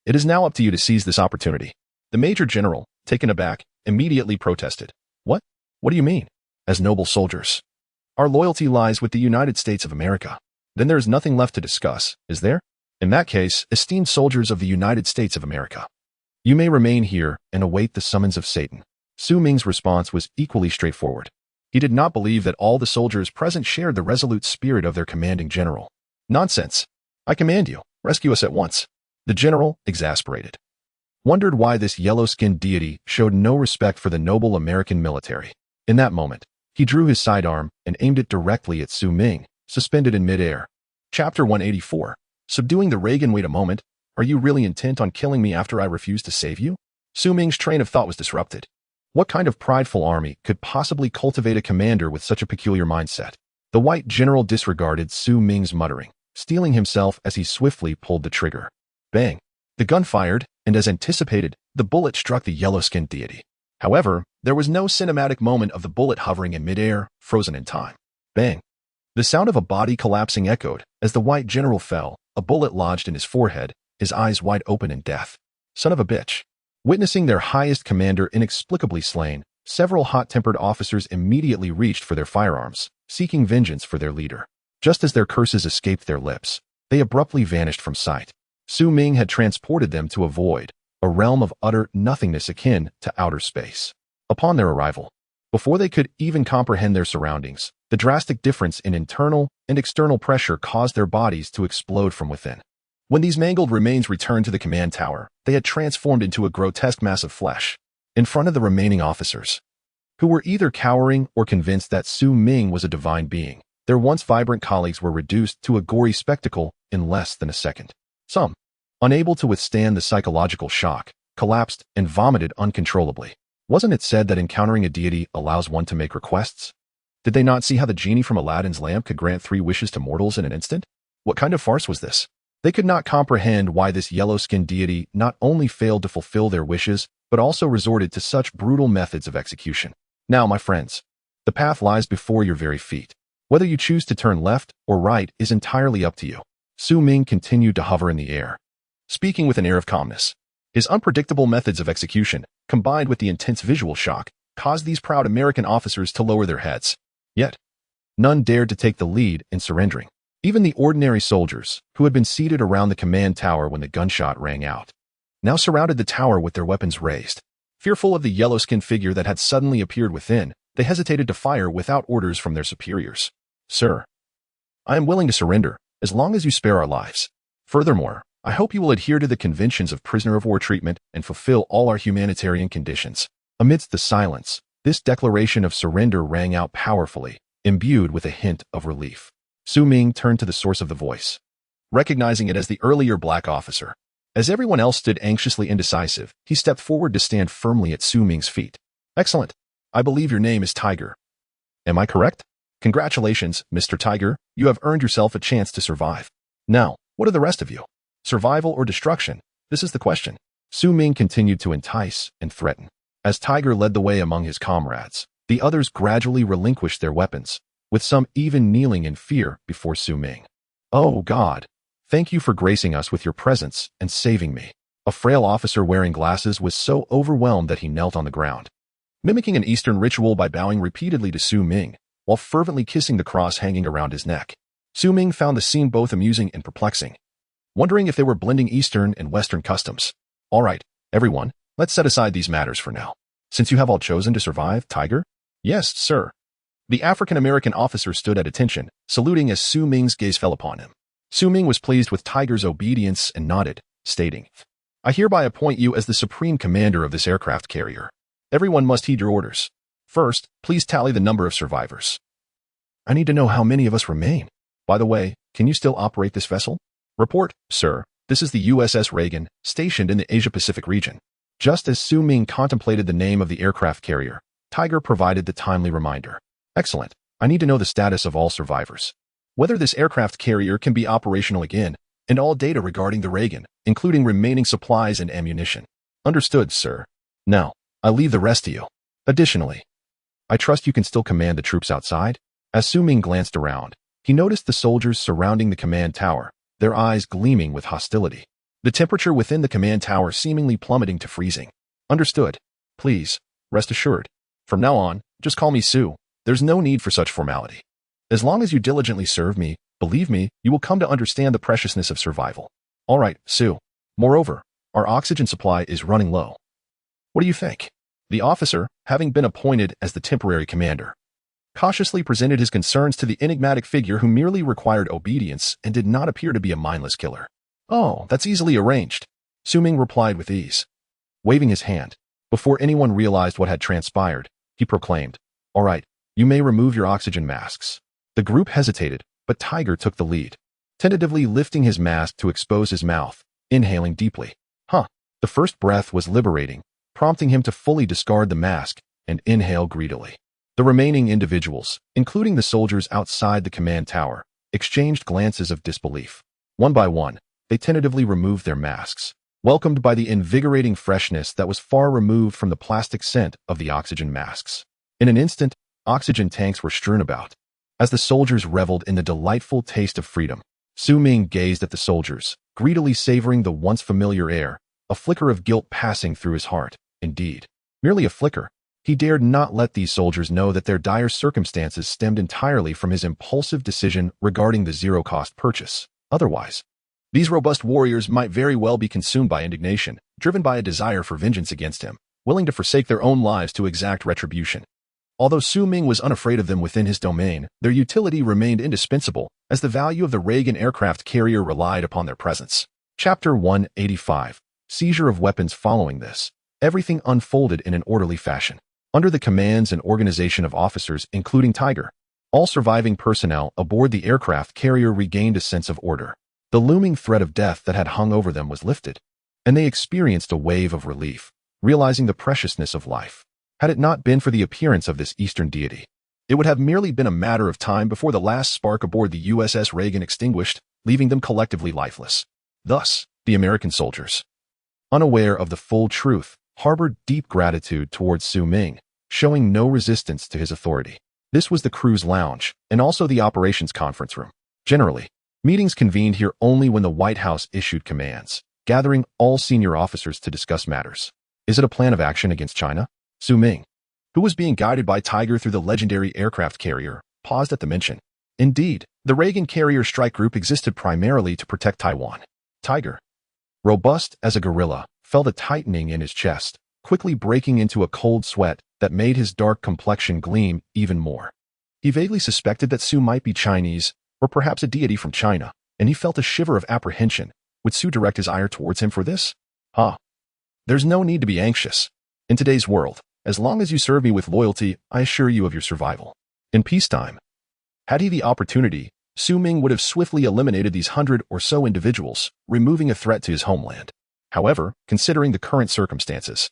It is now up to you to seize this opportunity. The Major General, taken aback, immediately protested. What? What do you mean? As noble soldiers, our loyalty lies with the United States of America. Then there is nothing left to discuss, is there? In that case, esteemed soldiers of the United States of America, you may remain here and await the summons of Satan. Su Ming's response was equally straightforward. He did not believe that all the soldiers present shared the resolute spirit of their commanding general. Nonsense. I command you, rescue us at once. The general, exasperated, wondered why this yellow-skinned deity showed no respect for the noble American military. In that moment, he drew his sidearm and aimed it directly at Su Ming, suspended in midair. Chapter 184. Subduing the Reagan. Wait a moment. Are you really intent on killing me after I refuse to save you? Su Ming's train of thought was disrupted. What kind of prideful army could possibly cultivate a commander with such a peculiar mindset? The white general disregarded Su Ming's muttering, steeling himself as he swiftly pulled the trigger. Bang! The gun fired, and as anticipated, the bullet struck the yellow-skinned deity. However, there was no cinematic moment of the bullet hovering in midair, frozen in time. Bang! The sound of a body collapsing echoed as the white general fell, a bullet lodged in his forehead, his eyes wide open in death. Son of a bitch. Witnessing their highest commander inexplicably slain, several hot-tempered officers immediately reached for their firearms, seeking vengeance for their leader. Just as their curses escaped their lips, they abruptly vanished from sight. Su Ming had transported them to a void, a realm of utter nothingness akin to outer space. Upon their arrival, before they could even comprehend their surroundings, the drastic difference in internal and external pressure caused their bodies to explode from within. When these mangled remains returned to the command tower, they had transformed into a grotesque mass of flesh. In front of the remaining officers, who were either cowering or convinced that Su Ming was a divine being, their once vibrant colleagues were reduced to a gory spectacle in less than a second. Some, unable to withstand the psychological shock, collapsed and vomited uncontrollably. Wasn't it said that encountering a deity allows one to make requests? Did they not see how the genie from Aladdin's lamp could grant 3 wishes to mortals in an instant? What kind of farce was this? They could not comprehend why this yellow-skinned deity not only failed to fulfill their wishes, but also resorted to such brutal methods of execution. Now, my friends, the path lies before your very feet. Whether you choose to turn left or right is entirely up to you. Su Ming continued to hover in the air, speaking with an air of calmness. His unpredictable methods of execution, combined with the intense visual shock, caused these proud American officers to lower their heads. Yet, none dared to take the lead in surrendering. Even the ordinary soldiers, who had been seated around the command tower when the gunshot rang out, now surrounded the tower with their weapons raised. Fearful of the yellow-skinned figure that had suddenly appeared within, they hesitated to fire without orders from their superiors. Sir, I am willing to surrender, as long as you spare our lives. Furthermore, I hope you will adhere to the conventions of prisoner of war treatment and fulfill all our humanitarian conditions. Amidst the silence, this declaration of surrender rang out powerfully, imbued with a hint of relief. Su Ming turned to the source of the voice, recognizing it as the earlier black officer. As everyone else stood anxiously indecisive, he stepped forward to stand firmly at Su Ming's feet. Excellent. I believe your name is Tiger. Am I correct? Congratulations, Mr. Tiger. You have earned yourself a chance to survive. Now, what are the rest of you? Survival or destruction? This is the question. Su Ming continued to entice and threaten. As Tiger led the way among his comrades, the others gradually relinquished their weapons, with some even kneeling in fear before Su Ming. "Oh God, thank you for gracing us with your presence and saving me." A frail officer wearing glasses was so overwhelmed that he knelt on the ground, mimicking an Eastern ritual by bowing repeatedly to Su Ming, while fervently kissing the cross hanging around his neck. Su Ming found the scene both amusing and perplexing, wondering if they were blending Eastern and Western customs. "All right, everyone, let's set aside these matters for now. Since you have all chosen to survive, Tiger?" "Yes, sir." The African-American officer stood at attention, saluting as Su Ming's gaze fell upon him. Su Ming was pleased with Tiger's obedience and nodded, stating, "I hereby appoint you as the supreme commander of this aircraft carrier. Everyone must heed your orders. First, please tally the number of survivors." "I need to know how many of us remain. By the way, can you still operate this vessel?" "Report, sir. This is the USS Reagan, stationed in the Asia-Pacific region." Just as Su Ming contemplated the name of the aircraft carrier, Tiger provided the timely reminder. "Excellent. I need to know the status of all survivors, whether this aircraft carrier can be operational again, and all data regarding the Reagan, including remaining supplies and ammunition." "Understood, sir. Now, I leave the rest to you. Additionally, I trust you can still command the troops outside?" As Su Ming glanced around, he noticed the soldiers surrounding the command tower, their eyes gleaming with hostility. The temperature within the command tower seemingly plummeting to freezing. "Understood. Please, rest assured. From now on, just call me Su. There's no need for such formality. As long as you diligently serve me, believe me, you will come to understand the preciousness of survival." "All right, Su. Moreover, our oxygen supply is running low. What do you think?" The officer, having been appointed as the temporary commander, cautiously presented his concerns to the enigmatic figure who merely required obedience and did not appear to be a mindless killer. "Oh, that's easily arranged," Su Ming replied with ease, waving his hand. Before anyone realized what had transpired, he proclaimed, "All right, you may remove your oxygen masks." The group hesitated, but Tiger took the lead, tentatively lifting his mask to expose his mouth, inhaling deeply. The first breath was liberating, prompting him to fully discard the mask and inhale greedily. The remaining individuals, including the soldiers outside the command tower, exchanged glances of disbelief. One by one, they tentatively removed their masks, welcomed by the invigorating freshness that was far removed from the plastic scent of the oxygen masks. In an instant, oxygen tanks were strewn about. As the soldiers reveled in the delightful taste of freedom, Su Ming gazed at the soldiers, greedily savoring the once familiar air, a flicker of guilt passing through his heart. Indeed, merely a flicker. He dared not let these soldiers know that their dire circumstances stemmed entirely from his impulsive decision regarding the zero-cost purchase. Otherwise, these robust warriors might very well be consumed by indignation, driven by a desire for vengeance against him, willing to forsake their own lives to exact retribution. Although Su Ming was unafraid of them within his domain, their utility remained indispensable, as the value of the Reagan aircraft carrier relied upon their presence. Chapter 185. Seizure of weapons. Following this, everything unfolded in an orderly fashion. Under the commands and organization of officers, including Tiger, all surviving personnel aboard the aircraft carrier regained a sense of order. The looming threat of death that had hung over them was lifted, and they experienced a wave of relief, realizing the preciousness of life. Had it not been for the appearance of this Eastern deity, it would have merely been a matter of time before the last spark aboard the USS Reagan extinguished, leaving them collectively lifeless. Thus, the American soldiers, unaware of the full truth, harbored deep gratitude towards Su Ming, showing no resistance to his authority. This was the crew's lounge, and also the operations conference room. Generally, meetings convened here only when the White House issued commands, gathering all senior officers to discuss matters. Is it a plan of action against China? Su Ming, who was being guided by Tiger through the legendary aircraft carrier, paused at the mention. Indeed, the Reagan carrier strike group existed primarily to protect Taiwan. Tiger, robust as a gorilla, felt a tightening in his chest, quickly breaking into a cold sweat that made his dark complexion gleam even more. He vaguely suspected that Su might be Chinese, or perhaps a deity from China, and he felt a shiver of apprehension. Would Su direct his ire towards him for this? There's no need to be anxious. In today's world, as long as you serve me with loyalty, I assure you of your survival. In peacetime, had he the opportunity, Su Ming would have swiftly eliminated these 100 or so individuals, removing a threat to his homeland. However, considering the current circumstances,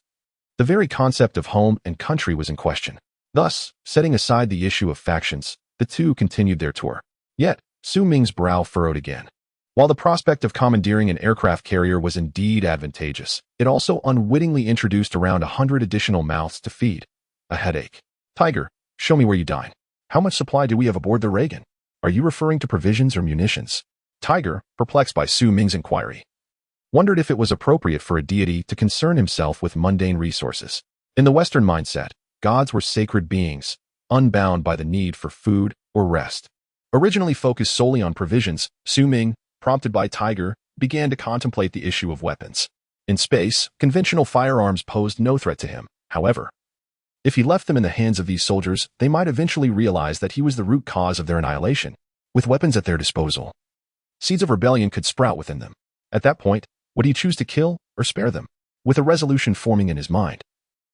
the very concept of home and country was in question. Thus, setting aside the issue of factions, the two continued their tour. Yet, Su Ming's brow furrowed again. While the prospect of commandeering an aircraft carrier was indeed advantageous, it also unwittingly introduced around 100 additional mouths to feed. A headache. Tiger, show me where you dine. How much supply do we have aboard the Reagan? Are you referring to provisions or munitions? Tiger, perplexed by Su Ming's inquiry, wondered if it was appropriate for a deity to concern himself with mundane resources. In the Western mindset, gods were sacred beings, unbound by the need for food or rest. Originally focused solely on provisions, Su Ming, prompted by Tiger, began to contemplate the issue of weapons. In space, conventional firearms posed no threat to him. However, if he left them in the hands of these soldiers, they might eventually realize that he was the root cause of their annihilation. With weapons at their disposal, seeds of rebellion could sprout within them. At that point, would he choose to kill or spare them? With a resolution forming in his mind,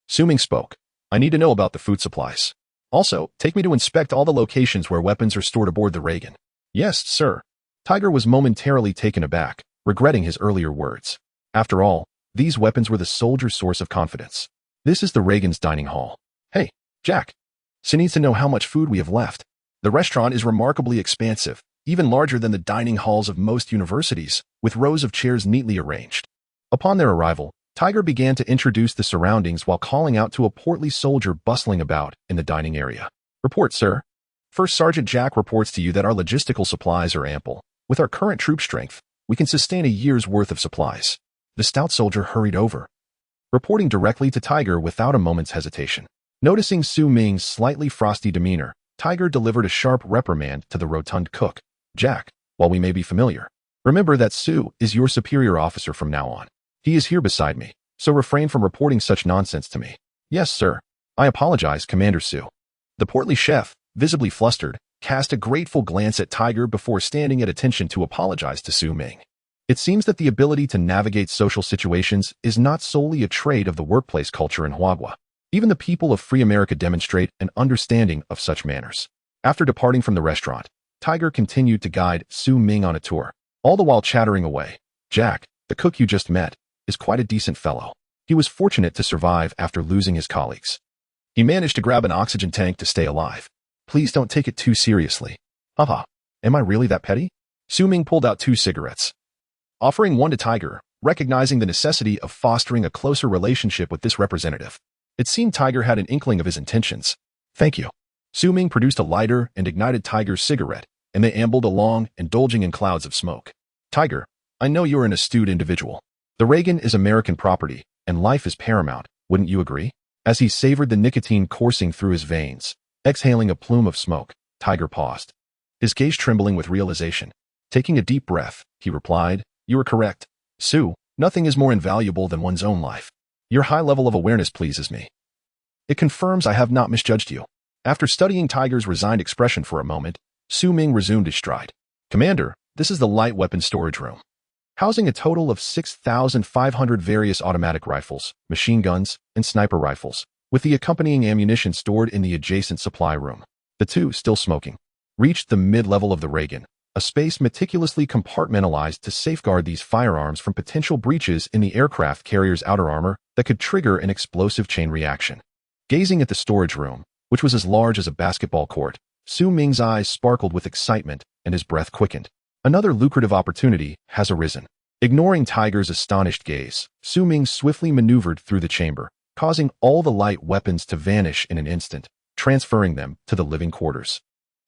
Su Ming spoke. I need to know about the food supplies. Also, take me to inspect all the locations where weapons are stored aboard the Reagan. Yes, sir. Tiger was momentarily taken aback, regretting his earlier words. After all, these weapons were the soldier's source of confidence. This is the Reagan's dining hall. Hey, Jack. Su needs to know how much food we have left. The restaurant is remarkably expansive, even larger than the dining halls of most universities, with rows of chairs neatly arranged. Upon their arrival, Tiger began to introduce the surroundings while calling out to a portly soldier bustling about in the dining area. Report, sir. First Sergeant Jack reports to you that our logistical supplies are ample. With our current troop strength, we can sustain a year's worth of supplies. The stout soldier hurried over, reporting directly to Tiger without a moment's hesitation. Noticing Su Ming's slightly frosty demeanor, Tiger delivered a sharp reprimand to the rotund cook. Jack, while we may be familiar, remember that Su is your superior officer from now on. He is here beside me, so refrain from reporting such nonsense to me. Yes, sir. I apologize, Commander Su. The portly chef, visibly flustered, cast a grateful glance at Tiger before standing at attention to apologize to Su Ming. It seems that the ability to navigate social situations is not solely a trait of the workplace culture in Huagua. Even the people of free America demonstrate an understanding of such manners. After departing from the restaurant, Tiger continued to guide Su Ming on a tour, all the while chattering away. Jack, the cook you just met, is quite a decent fellow. He was fortunate to survive after losing his colleagues. He managed to grab an oxygen tank to stay alive. Please don't take it too seriously. Haha, am I really that petty? Su Ming pulled out 2 cigarettes, offering one to Tiger, recognizing the necessity of fostering a closer relationship with this representative. It seemed Tiger had an inkling of his intentions. Thank you. Su Ming produced a lighter and ignited Tiger's cigarette, and they ambled along, indulging in clouds of smoke. Tiger, I know you're an astute individual. The Reagan is American property, and life is paramount, wouldn't you agree? As he savored the nicotine coursing through his veins, exhaling a plume of smoke, Tiger paused, his gaze trembling with realization. Taking a deep breath, he replied, You are correct. Su, nothing is more invaluable than one's own life. Your high level of awareness pleases me. It confirms I have not misjudged you. After studying Tiger's resigned expression for a moment, Su Ming resumed his stride. Commander, this is the light weapon storage room, housing a total of 6,500 various automatic rifles, machine guns, and sniper rifles, with the accompanying ammunition stored in the adjacent supply room. The 2, still smoking, reached the mid-level of the Reagan, a space meticulously compartmentalized to safeguard these firearms from potential breaches in the aircraft carrier's outer armor that could trigger an explosive chain reaction. Gazing at the storage room, which was as large as a basketball court, Su Ming's eyes sparkled with excitement and his breath quickened. Another lucrative opportunity has arisen. Ignoring Tiger's astonished gaze, Su Ming swiftly maneuvered through the chamber, causing all the light weapons to vanish in an instant, transferring them to the living quarters,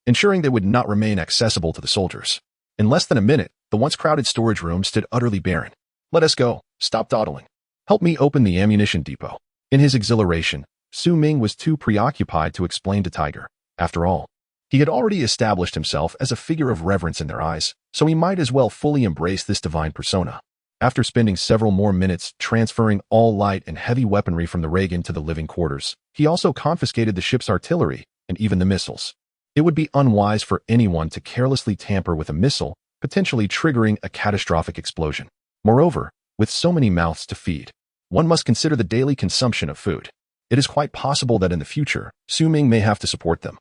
ensuring they would not remain accessible to the soldiers. In less than a minute, the once crowded storage room stood utterly barren. Let us go. Stop dawdling. Help me open the ammunition depot. In his exhilaration, Su Ming was too preoccupied to explain to Tiger. After all, he had already established himself as a figure of reverence in their eyes, so he might as well fully embrace this divine persona. After spending several more minutes transferring all light and heavy weaponry from the Reagan to the living quarters, he also confiscated the ship's artillery and even the missiles. It would be unwise for anyone to carelessly tamper with a missile, potentially triggering a catastrophic explosion. Moreover, with so many mouths to feed, one must consider the daily consumption of food. It is quite possible that in the future, Su Ming may have to support them.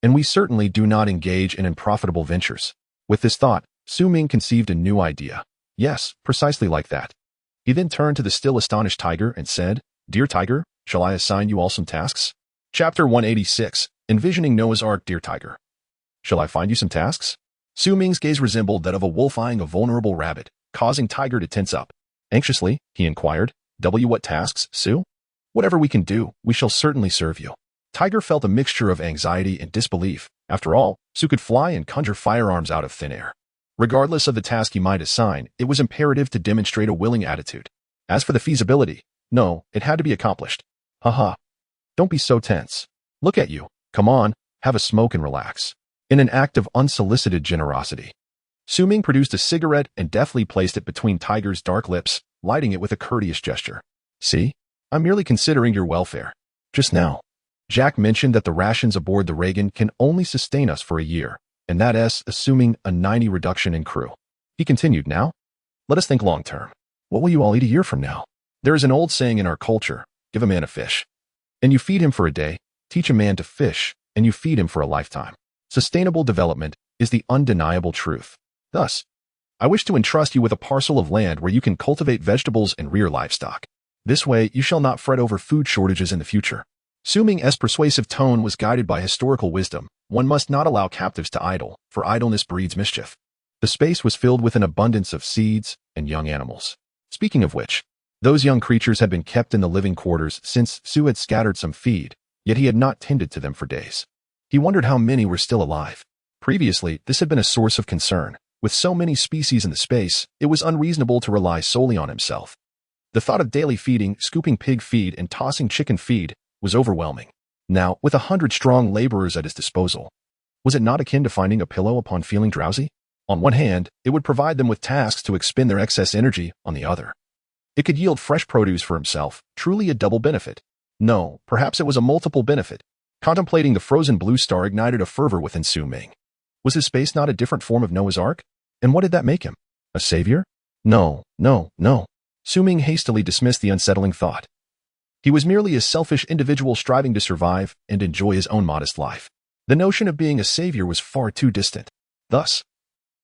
And we certainly do not engage in unprofitable ventures. With this thought, Su Ming conceived a new idea. Yes, precisely like that. He then turned to the still astonished Tiger and said, Dear Tiger, shall I assign you all some tasks? Chapter 186, Envisioning Noah's Ark, Dear Tiger. Shall I find you some tasks? Su Ming's gaze resembled that of a wolf eyeing a vulnerable rabbit, causing Tiger to tense up. Anxiously, he inquired, What tasks, Su? Whatever we can do, we shall certainly serve you. Tiger felt a mixture of anxiety and disbelief. After all, Su could fly and conjure firearms out of thin air. Regardless of the task he might assign, it was imperative to demonstrate a willing attitude. As for the feasibility, no, it had to be accomplished. Haha. Don't be so tense. Look at you. Come on, have a smoke and relax. In an act of unsolicited generosity, Su Ming produced a cigarette and deftly placed it between Tiger's dark lips, lighting it with a courteous gesture. See? I'm merely considering your welfare. Just now, Jack mentioned that the rations aboard the Reagan can only sustain us for a year, and that is assuming a 90 reduction in crew. He continued, now, let us think long term. What will you all eat a year from now? There is an old saying in our culture, give a man a fish, and you feed him for a day, teach a man to fish, and you feed him for a lifetime. Sustainable development is the undeniable truth. Thus, I wish to entrust you with a parcel of land where you can cultivate vegetables and rear livestock. This way, you shall not fret over food shortages in the future. Su Ming's persuasive tone was guided by historical wisdom. One must not allow captives to idle, for idleness breeds mischief. The space was filled with an abundance of seeds and young animals. Speaking of which, those young creatures had been kept in the living quarters since Su had scattered some feed, yet he had not tended to them for days. He wondered how many were still alive. Previously, this had been a source of concern. With so many species in the space, it was unreasonable to rely solely on himself. The thought of daily feeding, scooping pig feed, and tossing chicken feed was overwhelming. Now, with 100 strong laborers at his disposal, was it not akin to finding a pillow upon feeling drowsy? On one hand, it would provide them with tasks to expend their excess energy. On the other, it could yield fresh produce for himself, truly a double benefit. No, perhaps it was a multiple benefit. Contemplating the frozen blue star ignited a fervor within Su Ming. Was his space not a different form of Noah's Ark? And what did that make him? A savior? No. Su Ming hastily dismissed the unsettling thought. He was merely a selfish individual striving to survive and enjoy his own modest life. The notion of being a savior was far too distant. Thus,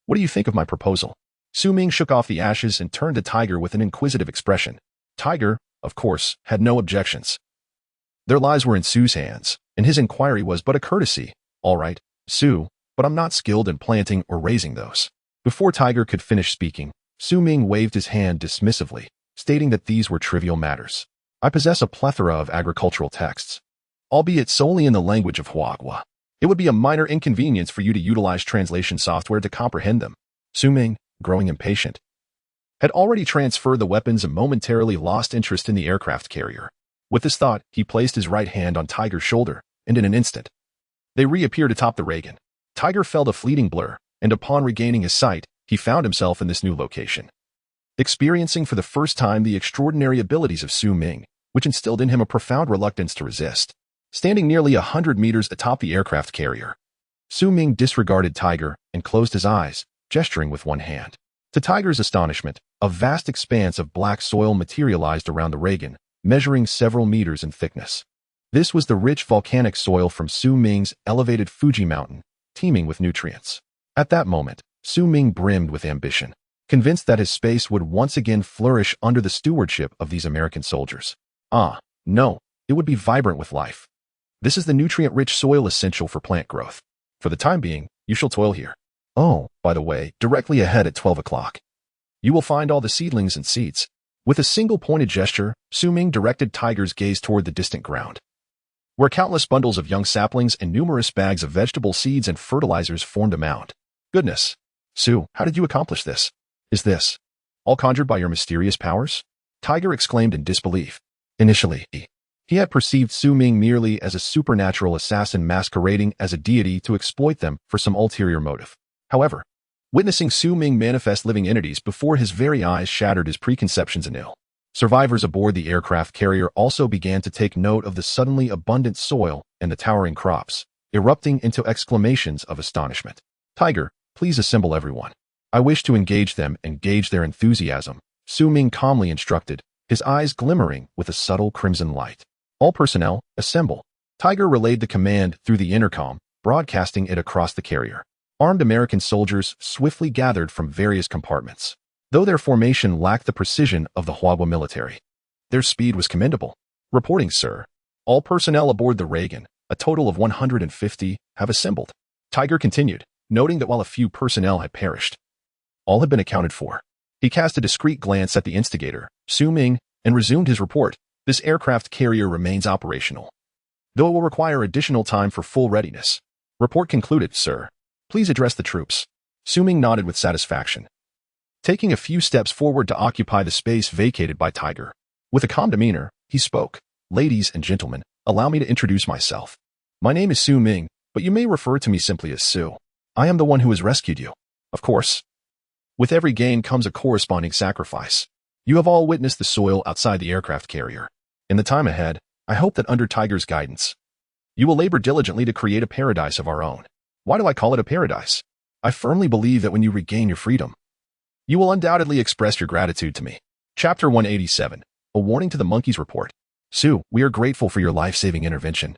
what do you think of my proposal? Su Ming shook off the ashes and turned to Tiger with an inquisitive expression. Tiger, of course, had no objections. Their lives were in Su's hands, and his inquiry was but a courtesy. All right, Su, but I'm not skilled in planting or raising those. Before Tiger could finish speaking, Su Ming waved his hand dismissively, stating that these were trivial matters. I possess a plethora of agricultural texts, albeit solely in the language of Huagua. It would be a minor inconvenience for you to utilize translation software to comprehend them. Su Ming, growing impatient, had already transferred the weapons and momentarily lost interest in the aircraft carrier. With this thought, he placed his right hand on Tiger's shoulder, and in an instant, they reappeared atop the Reagan. Tiger felt a fleeting blur, and upon regaining his sight, he found himself in this new location, experiencing for the first time the extraordinary abilities of Su Ming, which instilled in him a profound reluctance to resist. Standing nearly 100 meters atop the aircraft carrier, Su Ming disregarded Tiger and closed his eyes, gesturing with one hand. To Tiger's astonishment, a vast expanse of black soil materialized around the Reagan, measuring several meters in thickness. This was the rich volcanic soil from Su Ming's elevated Fuji mountain, teeming with nutrients. At that moment, Su Ming brimmed with ambition, convinced that his space would once again flourish under the stewardship of these American soldiers. No, it would be vibrant with life. This is the nutrient-rich soil essential for plant growth. For the time being, you shall toil here. Oh, by the way, directly ahead at 12 o'clock, you will find all the seedlings and seeds. With a single pointed gesture, Su Ming directed Tiger's gaze toward the distant ground, where countless bundles of young saplings and numerous bags of vegetable seeds and fertilizers formed a mound. Goodness! Su, how did you accomplish this? Is this all conjured by your mysterious powers? Tiger exclaimed in disbelief. Initially, he had perceived Su Ming merely as a supernatural assassin masquerading as a deity to exploit them for some ulterior motive. However, witnessing Su Ming manifest living entities before his very eyes shattered his preconceptions anew. Survivors aboard the aircraft carrier also began to take note of the suddenly abundant soil and the towering crops, erupting into exclamations of astonishment. Tiger, please assemble everyone. I wish to engage them and gauge their enthusiasm, Su Ming calmly instructed, his eyes glimmering with a subtle crimson light. All personnel, assemble. Tiger relayed the command through the intercom, broadcasting it across the carrier. Armed American soldiers swiftly gathered from various compartments. Though their formation lacked the precision of the Huagua military, their speed was commendable. Reporting, sir. All personnel aboard the Reagan, a total of 150, have assembled. Tiger continued. noting that while a few personnel had perished, all had been accounted for. He cast a discreet glance at the instigator, Su Ming, and resumed his report. This aircraft carrier remains operational, though it will require additional time for full readiness. Report concluded, sir. Please address the troops. Su Ming nodded with satisfaction, taking a few steps forward to occupy the space vacated by Tiger. With a calm demeanor, he spoke. Ladies and gentlemen, allow me to introduce myself. My name is Su Ming, but you may refer to me simply as Su. I am the one who has rescued you. Of course, with every gain comes a corresponding sacrifice. You have all witnessed the soil outside the aircraft carrier. In the time ahead, I hope that under Tiger's guidance, you will labor diligently to create a paradise of our own. Why do I call it a paradise? I firmly believe that when you regain your freedom, you will undoubtedly express your gratitude to me. Chapter 187, A Warning to the Monkeys Report. Su, we are grateful for your life-saving intervention,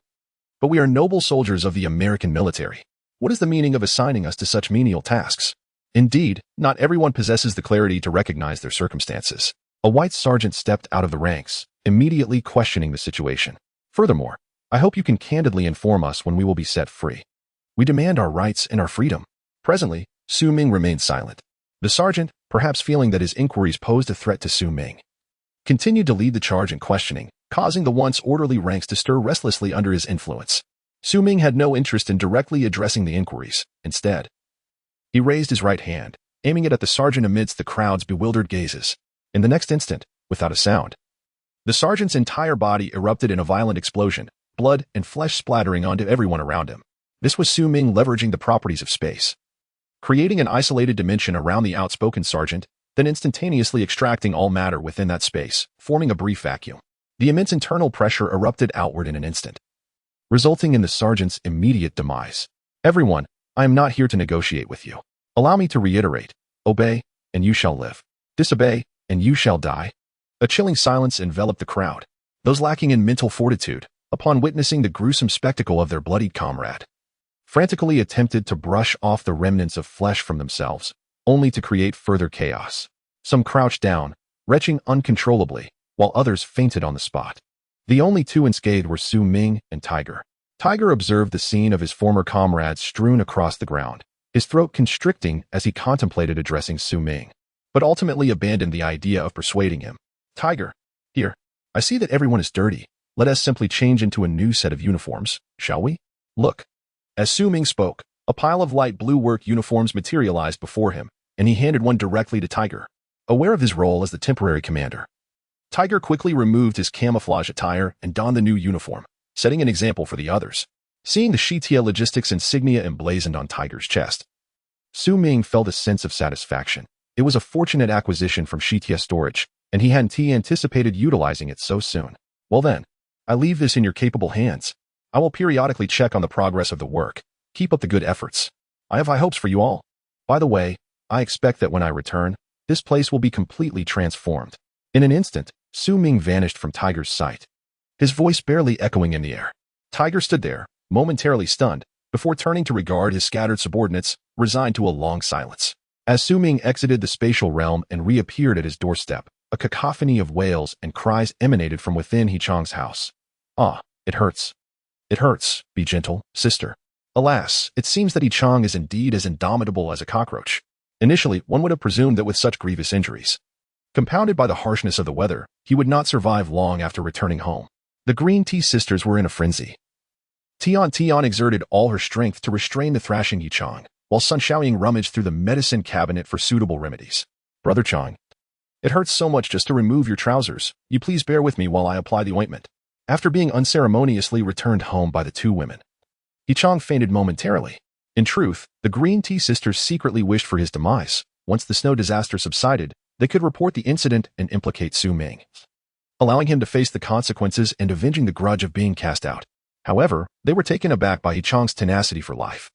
but we are noble soldiers of the American military. What is the meaning of assigning us to such menial tasks? Indeed, not everyone possesses the clarity to recognize their circumstances. A white sergeant stepped out of the ranks, immediately questioning the situation. Furthermore, I hope you can candidly inform us when we will be set free. We demand our rights and our freedom. Presently, Su Ming remained silent. The sergeant, perhaps feeling that his inquiries posed a threat to Su Ming, continued to lead the charge in questioning, causing the once orderly ranks to stir restlessly under his influence. Su Ming had no interest in directly addressing the inquiries. Instead, he raised his right hand, aiming it at the sergeant amidst the crowd's bewildered gazes. In the next instant, without a sound, the sergeant's entire body erupted in a violent explosion, blood and flesh splattering onto everyone around him. This was Su Ming leveraging the properties of space, creating an isolated dimension around the outspoken sergeant, then instantaneously extracting all matter within that space, forming a brief vacuum. The immense internal pressure erupted outward in an instant, resulting in the sergeant's immediate demise. Everyone, I am not here to negotiate with you. Allow me to reiterate, obey, and you shall live. Disobey, and you shall die. A chilling silence enveloped the crowd, those lacking in mental fortitude, upon witnessing the gruesome spectacle of their bloodied comrade, frantically attempted to brush off the remnants of flesh from themselves, only to create further chaos. Some crouched down, retching uncontrollably, while others fainted on the spot. The only two unscathed were Su Ming and Tiger. Tiger observed the scene of his former comrades strewn across the ground, his throat constricting as he contemplated addressing Su Ming, but ultimately abandoned the idea of persuading him. Tiger, here, I see that everyone is dirty. Let us simply change into a new set of uniforms, shall we? Look. As Su Ming spoke, a pile of light blue work uniforms materialized before him, and he handed one directly to Tiger. Aware of his role as the temporary commander, Tiger quickly removed his camouflage attire and donned the new uniform, setting an example for the others. Seeing the Shitia Logistics insignia emblazoned on Tiger's chest, Su Ming felt a sense of satisfaction. It was a fortunate acquisition from Shitia Storage, and he hadn't anticipated utilizing it so soon. Well then, I leave this in your capable hands. I will periodically check on the progress of the work. Keep up the good efforts. I have high hopes for you all. By the way, I expect that when I return, this place will be completely transformed. In an instant, Su Ming vanished from Tiger's sight, his voice barely echoing in the air. Tiger stood there, momentarily stunned, before turning to regard his scattered subordinates, resigned to a long silence. As Su Ming exited the spatial realm and reappeared at his doorstep, a cacophony of wails and cries emanated from within He-Chang's house. Ah, it hurts. It hurts. Be gentle, sister. Alas, it seems that He-Chang is indeed as indomitable as a cockroach. Initially, one would have presumed that with such grievous injuries, compounded by the harshness of the weather, he would not survive long after returning home. The Green Tea sisters were in a frenzy. Tian exerted all her strength to restrain the thrashing He-Chang, while Sun Xiaoying rummaged through the medicine cabinet for suitable remedies. Brother Chang, it hurts so much just to remove your trousers. You please bear with me while I apply the ointment. After being unceremoniously returned home by the two women, He-Chang fainted momentarily. In truth, the Green Tea sisters secretly wished for his demise. Once the snow disaster subsided, they could report the incident and implicate Su Ming, allowing him to face the consequences and avenging the grudge of being cast out. However, they were taken aback by He-Chang's tenacity for life,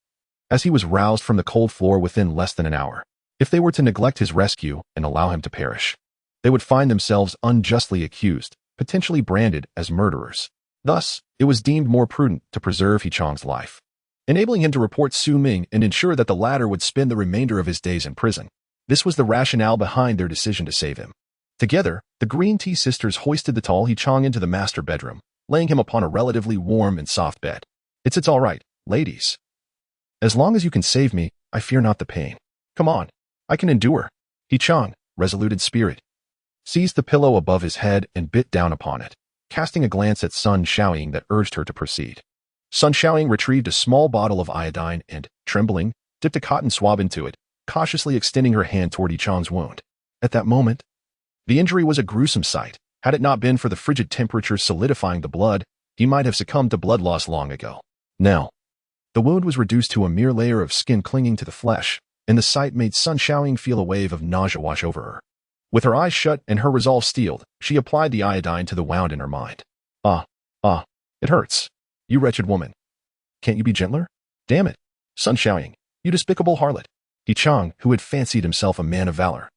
as he was roused from the cold floor within less than an hour. If they were to neglect his rescue and allow him to perish, they would find themselves unjustly accused, potentially branded as murderers. Thus, it was deemed more prudent to preserve He-Chang's life, enabling him to report Su Ming and ensure that the latter would spend the remainder of his days in prison. This was the rationale behind their decision to save him. Together, the Green Tea sisters hoisted the tall He-Chang into the master bedroom, laying him upon a relatively warm and soft bed. It's all right, ladies. As long as you can save me, I fear not the pain. Come on, I can endure. He-chang, resolute in spirit, seized the pillow above his head and bit down upon it, casting a glance at Sun Xiaoying that urged her to proceed. Sun Xiaoying retrieved a small bottle of iodine and, trembling, dipped a cotton swab into it, cautiously extending her hand toward Yi-chang's wound. At that moment, the injury was a gruesome sight. Had it not been for the frigid temperature solidifying the blood, he might have succumbed to blood loss long ago. Now, the wound was reduced to a mere layer of skin clinging to the flesh, and the sight made Sun Xiaoying feel a wave of nausea wash over her. With her eyes shut and her resolve steeled, she applied the iodine to the wound in her mind. It hurts. You wretched woman. Can't you be gentler? Damn it. Sun Xiaoying, you despicable harlot. Yi-chang, who had fancied himself a man of valor,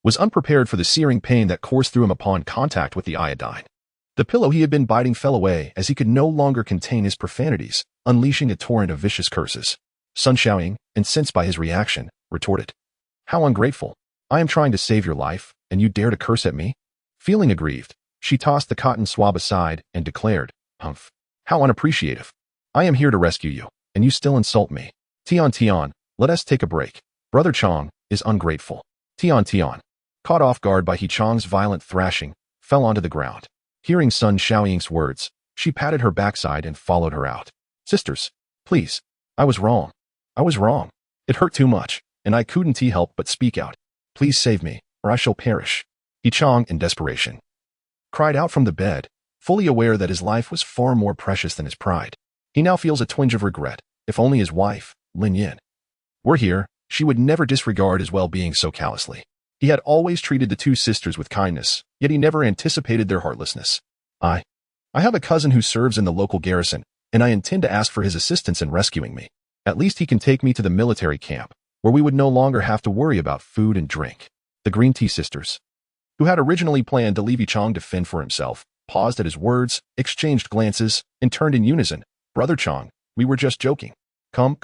was unprepared for the searing pain that coursed through him upon contact with the iodine. The pillow he had been biting fell away as he could no longer contain his profanities, unleashing a torrent of vicious curses. Sun Xiaoying, incensed by his reaction, retorted, How ungrateful. I am trying to save your life, and you dare to curse at me? Feeling aggrieved, she tossed the cotton swab aside and declared, Humph. How unappreciative. I am here to rescue you, and you still insult me. Tian, let us take a break. Brother Chang is ungrateful. Tian, caught off guard by He-chang's violent thrashing, fell onto the ground. Hearing Sun Xiaoying's words, she patted her backside and followed her out. Sisters, please. I was wrong. It hurt too much, and I couldn't help but speak out. Please save me, or I shall perish. He-chang, in desperation, cried out from the bed, fully aware that his life was far more precious than his pride. He now feels a twinge of regret. If only his wife, Lin Yin, were here, she would never disregard his well-being so callously. He had always treated the two sisters with kindness, yet he never anticipated their heartlessness. I have a cousin who serves in the local garrison, and I intend to ask for his assistance in rescuing me. At least he can take me to the military camp, where we would no longer have to worry about food and drink. The Green Tea Sisters, who had originally planned to leave Yi-chang to fend for himself, paused at his words, exchanged glances, and turned in unison. Brother Chang, we were just joking. Come.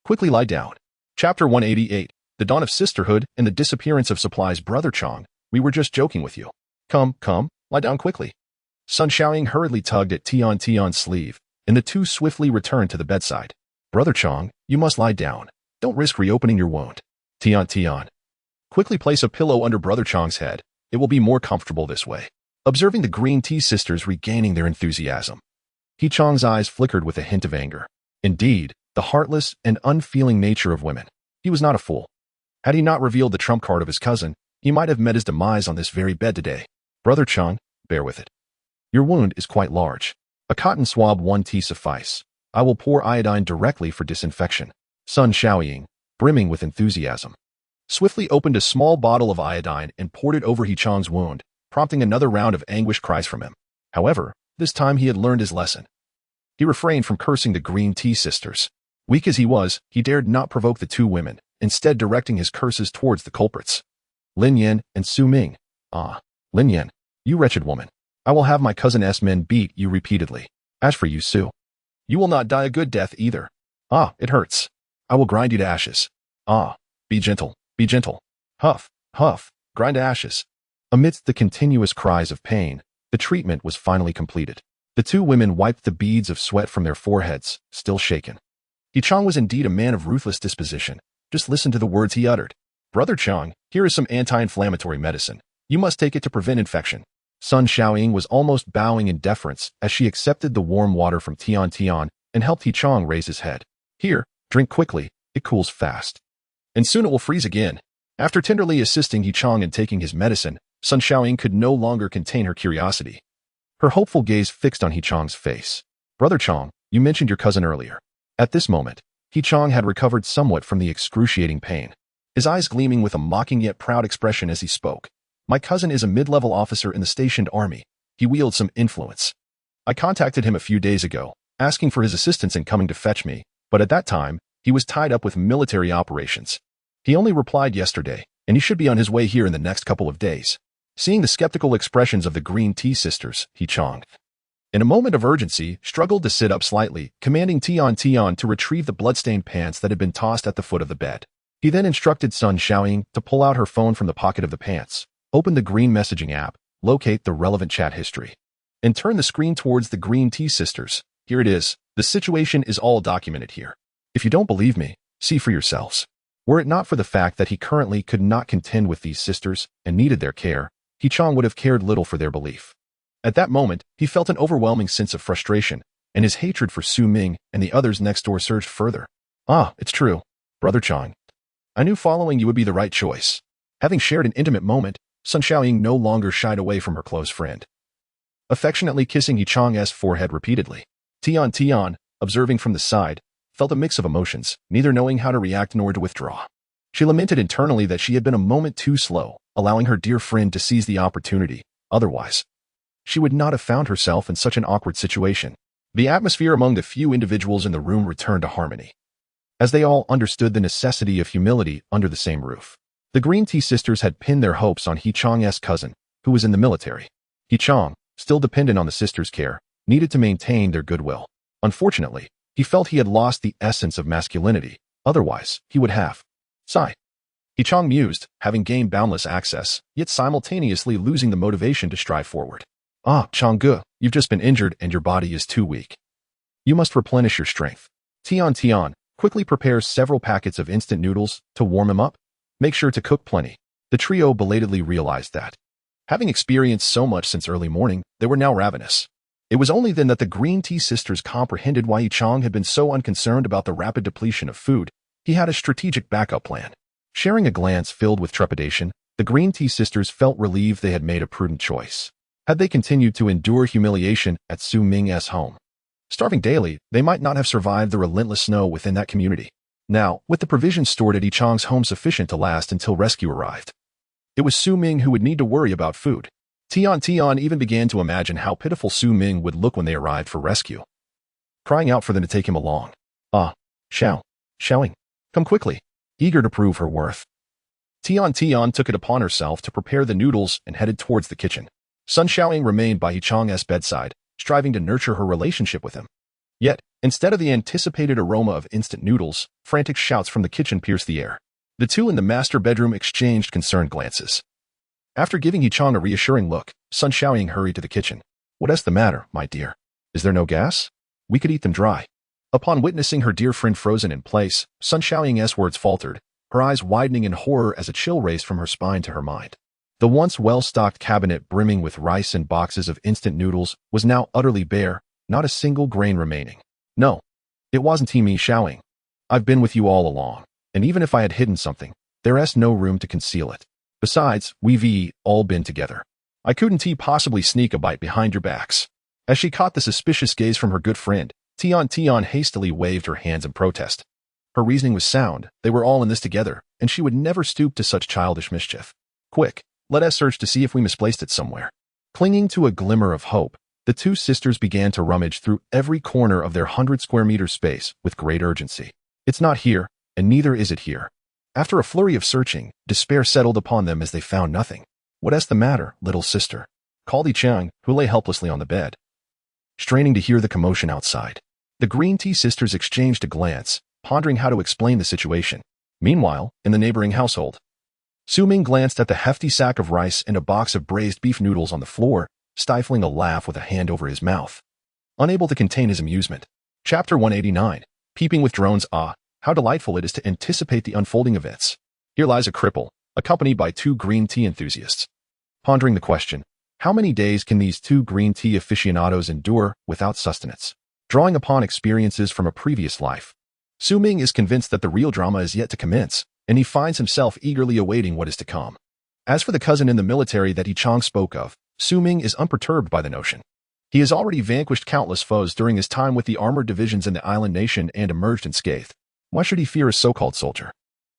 Quickly lie down. Chapter 188, The Dawn of Sisterhood and the Disappearance of Supplies. Brother Chang, we were just joking with you. Come, lie down quickly. Sun Xiaoying hurriedly tugged at Tian's sleeve, and the two swiftly returned to the bedside. Brother Chang, you must lie down. Don't risk reopening your wound. Tian. Quickly place a pillow under Brother Chang's head. It will be more comfortable this way. Observing the Green Tea Sisters regaining their enthusiasm, He-chang's eyes flickered with a hint of anger. Indeed, the heartless and unfeeling nature of women. He was not a fool. Had he not revealed the trump card of his cousin, he might have met his demise on this very bed today. Brother Chang, bear with it. Your wound is quite large. A cotton swab 1 tea suffice. I will pour iodine directly for disinfection. Sun Xiaoying, brimming with enthusiasm, swiftly opened a small bottle of iodine and poured it over He-chang's wound, prompting another round of anguished cries from him. However, this time he had learned his lesson. He refrained from cursing the Green Tea Sisters. Weak as he was, he dared not provoke the two women, instead directing his curses towards the culprits, Lin Yin and Su Ming. Lin Yin, you wretched woman. I will have my cousin's men beat you repeatedly. As for you, Su, you will not die a good death either. It hurts. I will grind you to ashes. Be gentle. Huff, grind to ashes. Amidst the continuous cries of pain, the treatment was finally completed. The two women wiped the beads of sweat from their foreheads, still shaken. Yi-chang was indeed a man of ruthless disposition. Just listen to the words he uttered. Brother Chang, here is some anti-inflammatory medicine. You must take it to prevent infection. Sun Xiaoying was almost bowing in deference as she accepted the warm water from Tian and helped Yi-chang raise his head. Here, drink quickly. It cools fast. And soon it will freeze again. After tenderly assisting Yi-chang in taking his medicine, Sun Xiaoying could no longer contain her curiosity. Her hopeful gaze fixed on He-chang's face. Brother Chang, you mentioned your cousin earlier. At this moment, He-chang had recovered somewhat from the excruciating pain, his eyes gleaming with a mocking yet proud expression as he spoke. My cousin is a mid-level officer in the stationed army. He wields some influence. I contacted him a few days ago, asking for his assistance in coming to fetch me, but at that time, he was tied up with military operations. He only replied yesterday, and he should be on his way here in the next couple of days. Seeing the skeptical expressions of the Green Tea Sisters, He-chang, in a moment of urgency, struggled to sit up slightly, commanding Tian to retrieve the bloodstained pants that had been tossed at the foot of the bed. He then instructed Sun Xiaoying to pull out her phone from the pocket of the pants, open the green messaging app, locate the relevant chat history, and turn the screen towards the Green Tea Sisters. Here it is. The situation is all documented here. If you don't believe me, See for yourselves. Were it not for the fact that he currently could not contend with these sisters and needed their care, He-chang would have cared little for their belief. At that moment, he felt an overwhelming sense of frustration, and his hatred for Su Ming and the others next door surged further. Ah, it's true. Brother Chang. I knew following you would be the right choice. Having shared an intimate moment, Sun Xiaoying no longer shied away from her close friend. Affectionately kissing Yi-chang's forehead repeatedly, Tian, observing from the side, felt a mix of emotions, neither knowing how to react nor to withdraw. She lamented internally that she had been a moment too slow, allowing her dear friend to seize the opportunity. Otherwise, she would not have found herself in such an awkward situation. The atmosphere among the few individuals in the room returned to harmony, as they all understood the necessity of humility under the same roof. The Green Tea sisters had pinned their hopes on He-chang's cousin, who was in the military. He-chang, still dependent on the sisters' care, needed to maintain their goodwill. Unfortunately, he felt he had lost the essence of masculinity, otherwise, he would have. Sigh. He-chang mused, having gained boundless access, yet simultaneously losing the motivation to strive forward. Ah, Changge, you've just been injured and your body is too weak. You must replenish your strength. Tian quickly prepares several packets of instant noodles to warm him up. Make sure to cook plenty. The trio belatedly realized that, having experienced so much since early morning, they were now ravenous. It was only then that the Green Tea sisters comprehended why Yi-chang had been so unconcerned about the rapid depletion of food. He had a strategic backup plan. Sharing a glance filled with trepidation, the Green Tea sisters felt relieved they had made a prudent choice. Had they continued to endure humiliation at Su Ming's home, starving daily, they might not have survived the relentless snow within that community. Now, with the provisions stored at Yi-chang's home sufficient to last until rescue arrived, it was Su Ming who would need to worry about food. Tian even began to imagine how pitiful Su Ming would look when they arrived for rescue, crying out for them to take him along. Ah, Xiaoying, come quickly, eager to prove her worth. Tian took it upon herself to prepare the noodles and headed towards the kitchen. Sun Xiaoying remained by Yi-chang's bedside, striving to nurture her relationship with him. Yet, instead of the anticipated aroma of instant noodles, frantic shouts from the kitchen pierced the air. The two in the master bedroom exchanged concerned glances. After giving Yi-chang a reassuring look, Sun Xiaoying hurried to the kitchen. What is the matter, my dear? Is there no gas? We could eat them dry. Upon witnessing her dear friend frozen in place, Sun Xiaoying's words faltered, her eyes widening in horror as a chill raced from her spine to her mind. The once well-stocked cabinet brimming with rice and boxes of instant noodles was now utterly bare, not a single grain remaining. No, it wasn't me, Xiaoying. I've been with you all along, and even if I had hidden something, there's no room to conceal it. Besides, we've all been together. I couldn't possibly sneak a bite behind your backs. As she caught the suspicious gaze from her good friend, Tian hastily waved her hands in protest. Her reasoning was sound, they were all in this together, and she would never stoop to such childish mischief. Quick, let us search to see if we misplaced it somewhere. Clinging to a glimmer of hope, the two sisters began to rummage through every corner of their 100-square-meter space with great urgency. It's not here, and neither is it here. After a flurry of searching, despair settled upon them as they found nothing. What's the matter, little sister? Called Yi-chang, who lay helplessly on the bed, straining to hear the commotion outside. The Green Tea sisters exchanged a glance, pondering how to explain the situation. Meanwhile, in the neighboring household, Su Ming glanced at the hefty sack of rice and a box of braised beef noodles on the floor, stifling a laugh with a hand over his mouth, unable to contain his amusement. Chapter 189. Peeping with drones. Ah, how delightful it is to anticipate the unfolding events. Here lies a cripple, accompanied by two green tea enthusiasts. Pondering the question, how many days can these two green tea aficionados endure without sustenance? Drawing upon experiences from a previous life, Su Ming is convinced that the real drama is yet to commence, and he finds himself eagerly awaiting what is to come. As for the cousin in the military that Yi-chang spoke of, Su Ming is unperturbed by the notion. He has already vanquished countless foes during his time with the armored divisions in the island nation and emerged unscathed. Why should he fear a so-called soldier?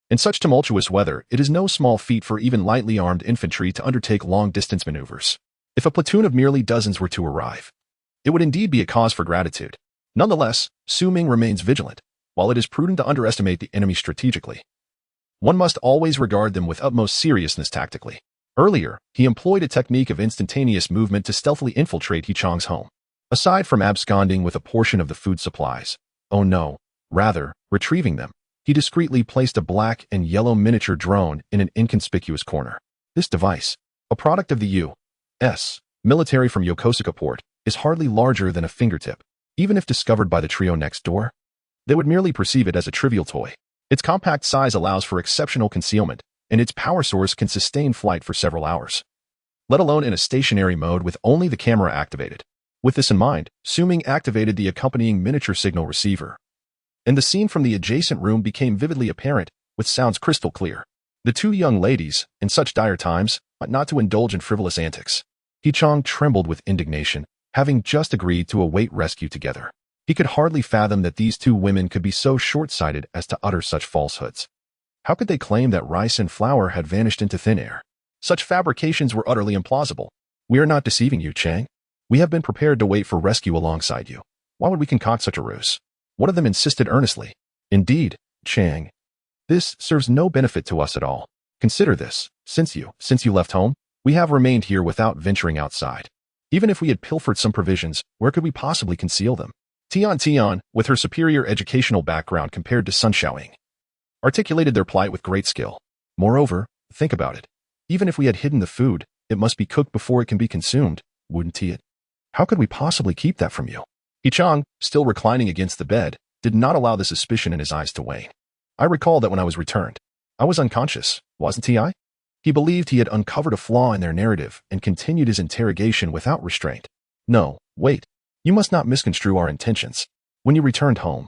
In such tumultuous weather, it is no small feat for even lightly armed infantry to undertake long-distance maneuvers. If a platoon of merely dozens were to arrive, it would indeed be a cause for gratitude. Nonetheless, Su Ming remains vigilant. While it is prudent to underestimate the enemy strategically, one must always regard them with utmost seriousness tactically. Earlier, he employed a technique of instantaneous movement to stealthily infiltrate Yi-chang's home. Aside from absconding with a portion of the food supplies, rather, retrieving them, he discreetly placed a black and yellow miniature drone in an inconspicuous corner. This device, a product of the U.S. military from Yokosuka port, is hardly larger than a fingertip. Even if discovered by the trio next door, they would merely perceive it as a trivial toy. Its compact size allows for exceptional concealment, and its power source can sustain flight for several hours, let alone in a stationary mode with only the camera activated. With this in mind, Ming activated the accompanying miniature signal receiver, and the scene from the adjacent room became vividly apparent, with sounds crystal clear. The two young ladies, in such dire times, ought not to indulge in frivolous antics. Chong trembled with indignation, having just agreed to await rescue together. He could hardly fathom that these two women could be so short-sighted as to utter such falsehoods. How could they claim that rice and flour had vanished into thin air? Such fabrications were utterly implausible. We are not deceiving you, Chang. We have been prepared to wait for rescue alongside you. Why would we concoct such a ruse? One of them insisted earnestly. Indeed, Chang. This serves no benefit to us at all. Consider this. Since you left home, we have remained here without venturing outside. Even if we had pilfered some provisions, where could we possibly conceal them? Tian, with her superior educational background compared to Sun Xiaoying, articulated their plight with great skill. Moreover, think about it. Even if we had hidden the food, it must be cooked before it can be consumed, wouldn't it? How could we possibly keep that from you? Chong, still reclining against the bed, did not allow the suspicion in his eyes to wane. I recall that when I was returned, I was unconscious, wasn't I? He believed he had uncovered a flaw in their narrative and continued his interrogation without restraint. No, wait. You must not misconstrue our intentions. When you returned home,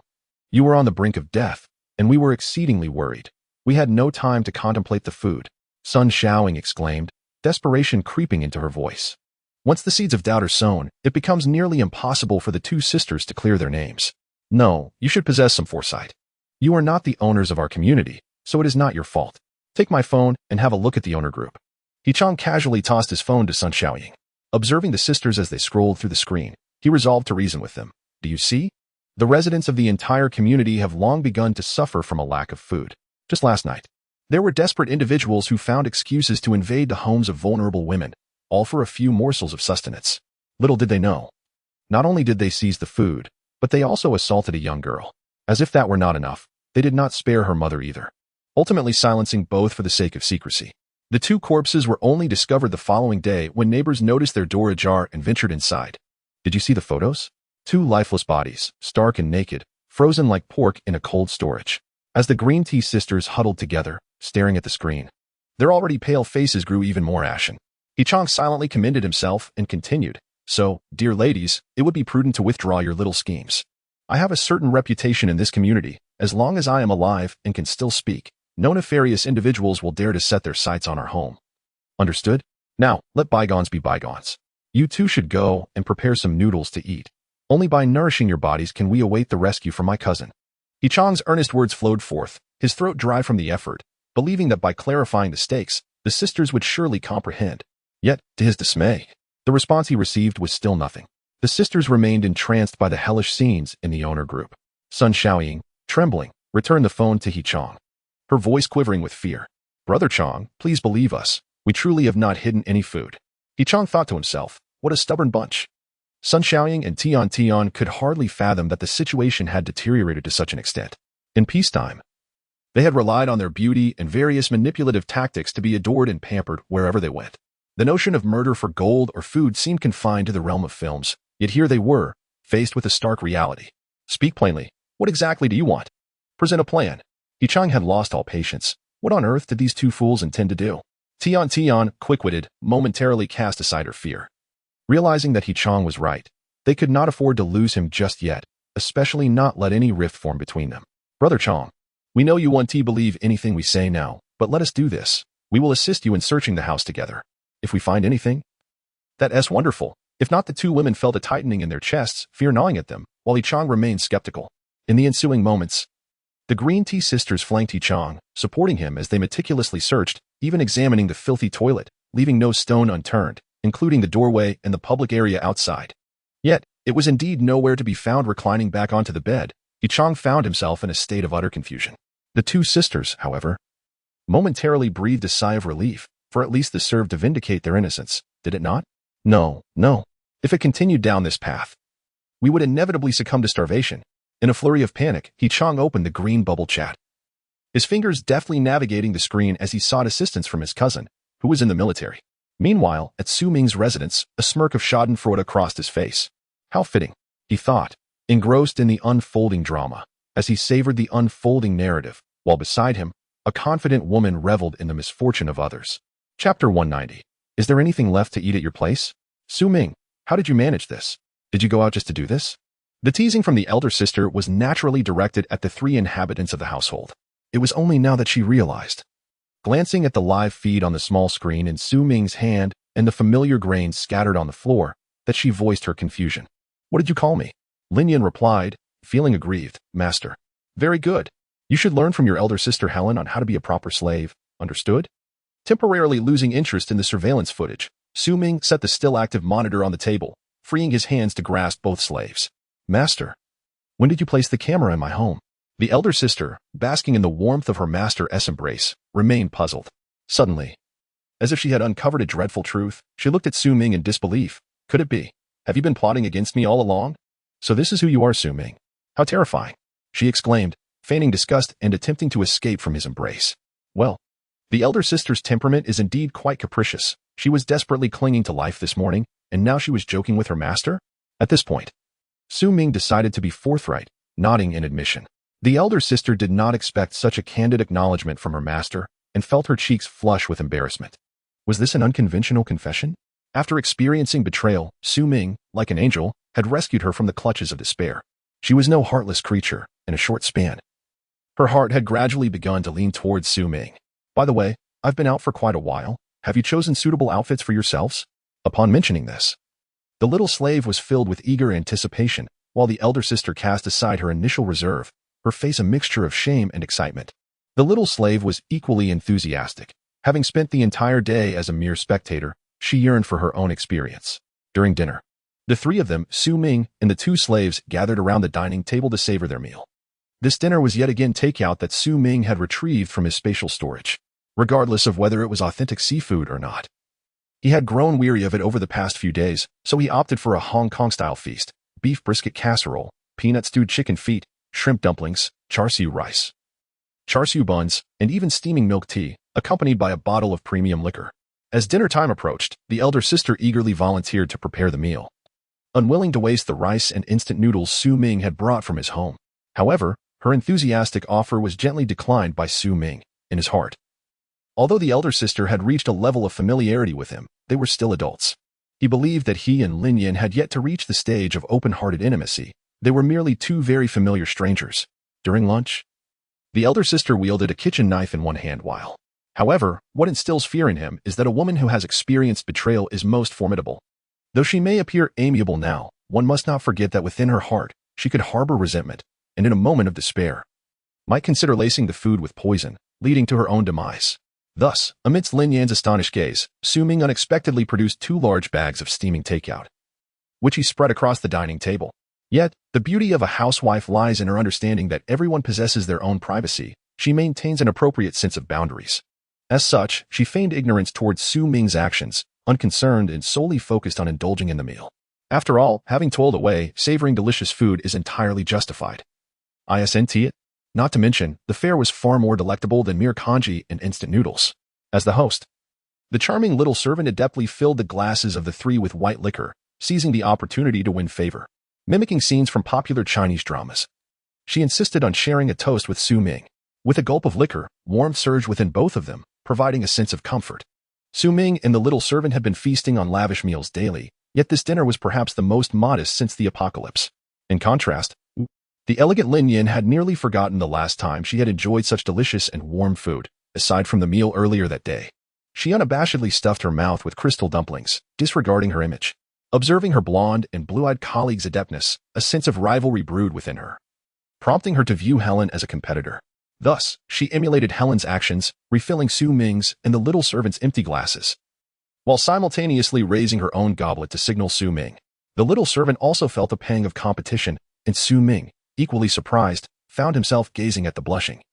you were on the brink of death, and we were exceedingly worried. We had no time to contemplate the food, Sun Xiaoying exclaimed, desperation creeping into her voice. Once the seeds of doubt are sown, it becomes nearly impossible for the two sisters to clear their names. No, you should possess some foresight. You are not the owners of our community, so it is not your fault. Take my phone and have a look at the owner group. Chong casually tossed his phone to Sun Xiaoying. Observing the sisters as they scrolled through the screen, he resolved to reason with them. Do you see? The residents of the entire community have long begun to suffer from a lack of food. Just last night, there were desperate individuals who found excuses to invade the homes of vulnerable women, all for a few morsels of sustenance. Little did they know. Not only did they seize the food, but they also assaulted a young girl. As if that were not enough, they did not spare her mother either, ultimately silencing both for the sake of secrecy. The two corpses were only discovered the following day when neighbors noticed their door ajar and ventured inside. Did you see the photos? Two lifeless bodies, stark and naked, frozen like pork in a cold storage. As the green tea sisters huddled together, staring at the screen, their already pale faces grew even more ashen. Chong silently commended himself and continued, So, dear ladies, it would be prudent to withdraw your little schemes. I have a certain reputation in this community. As long as I am alive and can still speak, no nefarious individuals will dare to set their sights on our home. Understood? Now, let bygones be bygones. You two should go and prepare some noodles to eat. Only by nourishing your bodies can we await the rescue from my cousin. Chong's earnest words flowed forth, his throat dry from the effort, believing that by clarifying the stakes, the sisters would surely comprehend. Yet, to his dismay, the response he received was still nothing. The sisters remained entranced by the hellish scenes in the owner group. Sun Xiaoying, trembling, returned the phone to Chong, her voice quivering with fear. Brother Chong, please believe us. We truly have not hidden any food. Chong thought to himself, what a stubborn bunch. Sun Xiaoying and Tian could hardly fathom that the situation had deteriorated to such an extent. In peacetime, they had relied on their beauty and various manipulative tactics to be adored and pampered wherever they went. The notion of murder for gold or food seemed confined to the realm of films, yet here they were, faced with a stark reality. Speak plainly. What exactly do you want? Present a plan. Chong had lost all patience. What on earth did these two fools intend to do? Tian, quick-witted, momentarily cast aside her fear. Realizing that Chong was right, they could not afford to lose him just yet, especially not let any rift form between them. Brother Chong, we know you won't believe anything we say now, but let us do this. We will assist you in searching the house together. If we find anything, that's wonderful. If not, the two women felt a tightening in their chests, fear gnawing at them, while Chong remained skeptical. In the ensuing moments, the green tea sisters flanked Chong, supporting him as they meticulously searched, even examining the filthy toilet, leaving no stone unturned, including the doorway and the public area outside. Yet, it was indeed nowhere to be found. Reclining back onto the bed, Chong found himself in a state of utter confusion. The two sisters, however, momentarily breathed a sigh of relief, for at least this served to vindicate their innocence, did it not? No. If it continued down this path, we would inevitably succumb to starvation. In a flurry of panic, Chong opened the green bubble chat, his fingers deftly navigating the screen as he sought assistance from his cousin, who was in the military. Meanwhile, at Ming's residence, a smirk of schadenfreude crossed his face. How fitting, he thought, engrossed in the unfolding drama, as he savored the unfolding narrative. while beside him, a confident woman reveled in the misfortune of others. Chapter 190. Is there anything left to eat at your place? Su Ming, how did you manage this? Did you go out just to do this? The teasing from the elder sister was naturally directed at the three inhabitants of the household. It was only now that she realized. Glancing at the live feed on the small screen in Su Ming's hand and the familiar grains scattered on the floor, that she voiced her confusion. What did you call me? Lin Yan replied, feeling aggrieved. Master. Very good. You should learn from your elder sister Helen on how to be a proper slave. Understood? Temporarily losing interest in the surveillance footage, Su Ming set the still active monitor on the table, freeing his hands to grasp both slaves. Master. When did you place the camera in my home? The elder sister, basking in the warmth of her master's embrace, remained puzzled. Suddenly, as if she had uncovered a dreadful truth, she looked at Su Ming in disbelief. Could it be? Have you been plotting against me all along? So this is who you are, Su Ming. How terrifying, she exclaimed, feigning disgust and attempting to escape from his embrace. Well, the elder sister's temperament is indeed quite capricious. She was desperately clinging to life this morning, and now she was joking with her master? At this point, Su Ming decided to be forthright, nodding in admission. The elder sister did not expect such a candid acknowledgement from her master and felt her cheeks flush with embarrassment. Was this an unconventional confession? After experiencing betrayal, Su Ming, like an angel, had rescued her from the clutches of despair. She was no heartless creature in a short span. Her heart had gradually begun to lean towards Su Ming. By the way, I've been out for quite a while. Have you chosen suitable outfits for yourselves? Upon mentioning this, the little slave was filled with eager anticipation, while the elder sister cast aside her initial reserve, her face a mixture of shame and excitement. The little slave was equally enthusiastic. Having spent the entire day as a mere spectator, she yearned for her own experience. During dinner, the three of them, Su Ming and the two slaves, gathered around the dining table to savor their meal. This dinner was yet again takeout that Su Ming had retrieved from his spatial storage, regardless of whether it was authentic seafood or not. He had grown weary of it over the past few days, so he opted for a Hong Kong-style feast: beef brisket casserole, peanut stewed chicken feet, shrimp dumplings, char siu rice, char siu buns, and even steaming milk tea, accompanied by a bottle of premium liquor. As dinner time approached, the elder sister eagerly volunteered to prepare the meal, unwilling to waste the rice and instant noodles Su Ming had brought from his home. However, her enthusiastic offer was gently declined by Su Ming. In his heart, although the elder sister had reached a level of familiarity with him, they were still adults. He believed that he and Lin Yan had yet to reach the stage of open-hearted intimacy. They were merely two very familiar strangers. During lunch, the elder sister wielded a kitchen knife in one hand while. However, what instills fear in him is that a woman who has experienced betrayal is most formidable. Though she may appear amiable now, one must not forget that within her heart, she could harbor resentment, and in a moment of despair, might consider lacing the food with poison, leading to her own demise. Thus, amidst Lin Yan's astonished gaze, Su Ming unexpectedly produced 2 large bags of steaming takeout, which he spread across the dining table. Yet, the beauty of a housewife lies in her understanding that everyone possesses their own privacy. She maintains an appropriate sense of boundaries. As such, she feigned ignorance towards Su Ming's actions, unconcerned and solely focused on indulging in the meal. After all, having toiled away, savoring delicious food is entirely justified. Isn't it? Not to mention, the fare was far more delectable than mere congee and instant noodles. As the host, the charming little servant adeptly filled the glasses of the three with white liquor, seizing the opportunity to win favor. Mimicking scenes from popular Chinese dramas, she insisted on sharing a toast with Su Ming. With a gulp of liquor, warmth surged within both of them, providing a sense of comfort. Su Ming and the little servant had been feasting on lavish meals daily, yet this dinner was perhaps the most modest since the apocalypse. In contrast, the elegant Lin Yan had nearly forgotten the last time she had enjoyed such delicious and warm food, aside from the meal earlier that day. She unabashedly stuffed her mouth with crystal dumplings, disregarding her image. Observing her blonde and blue-eyed colleague's adeptness, a sense of rivalry brewed within her, prompting her to view Helen as a competitor. Thus, she emulated Helen's actions, refilling Su Ming's and the little servant's empty glasses, while simultaneously raising her own goblet to signal Su Ming. The little servant also felt a pang of competition, and Su Ming, equally surprised, found himself gazing at the blushing,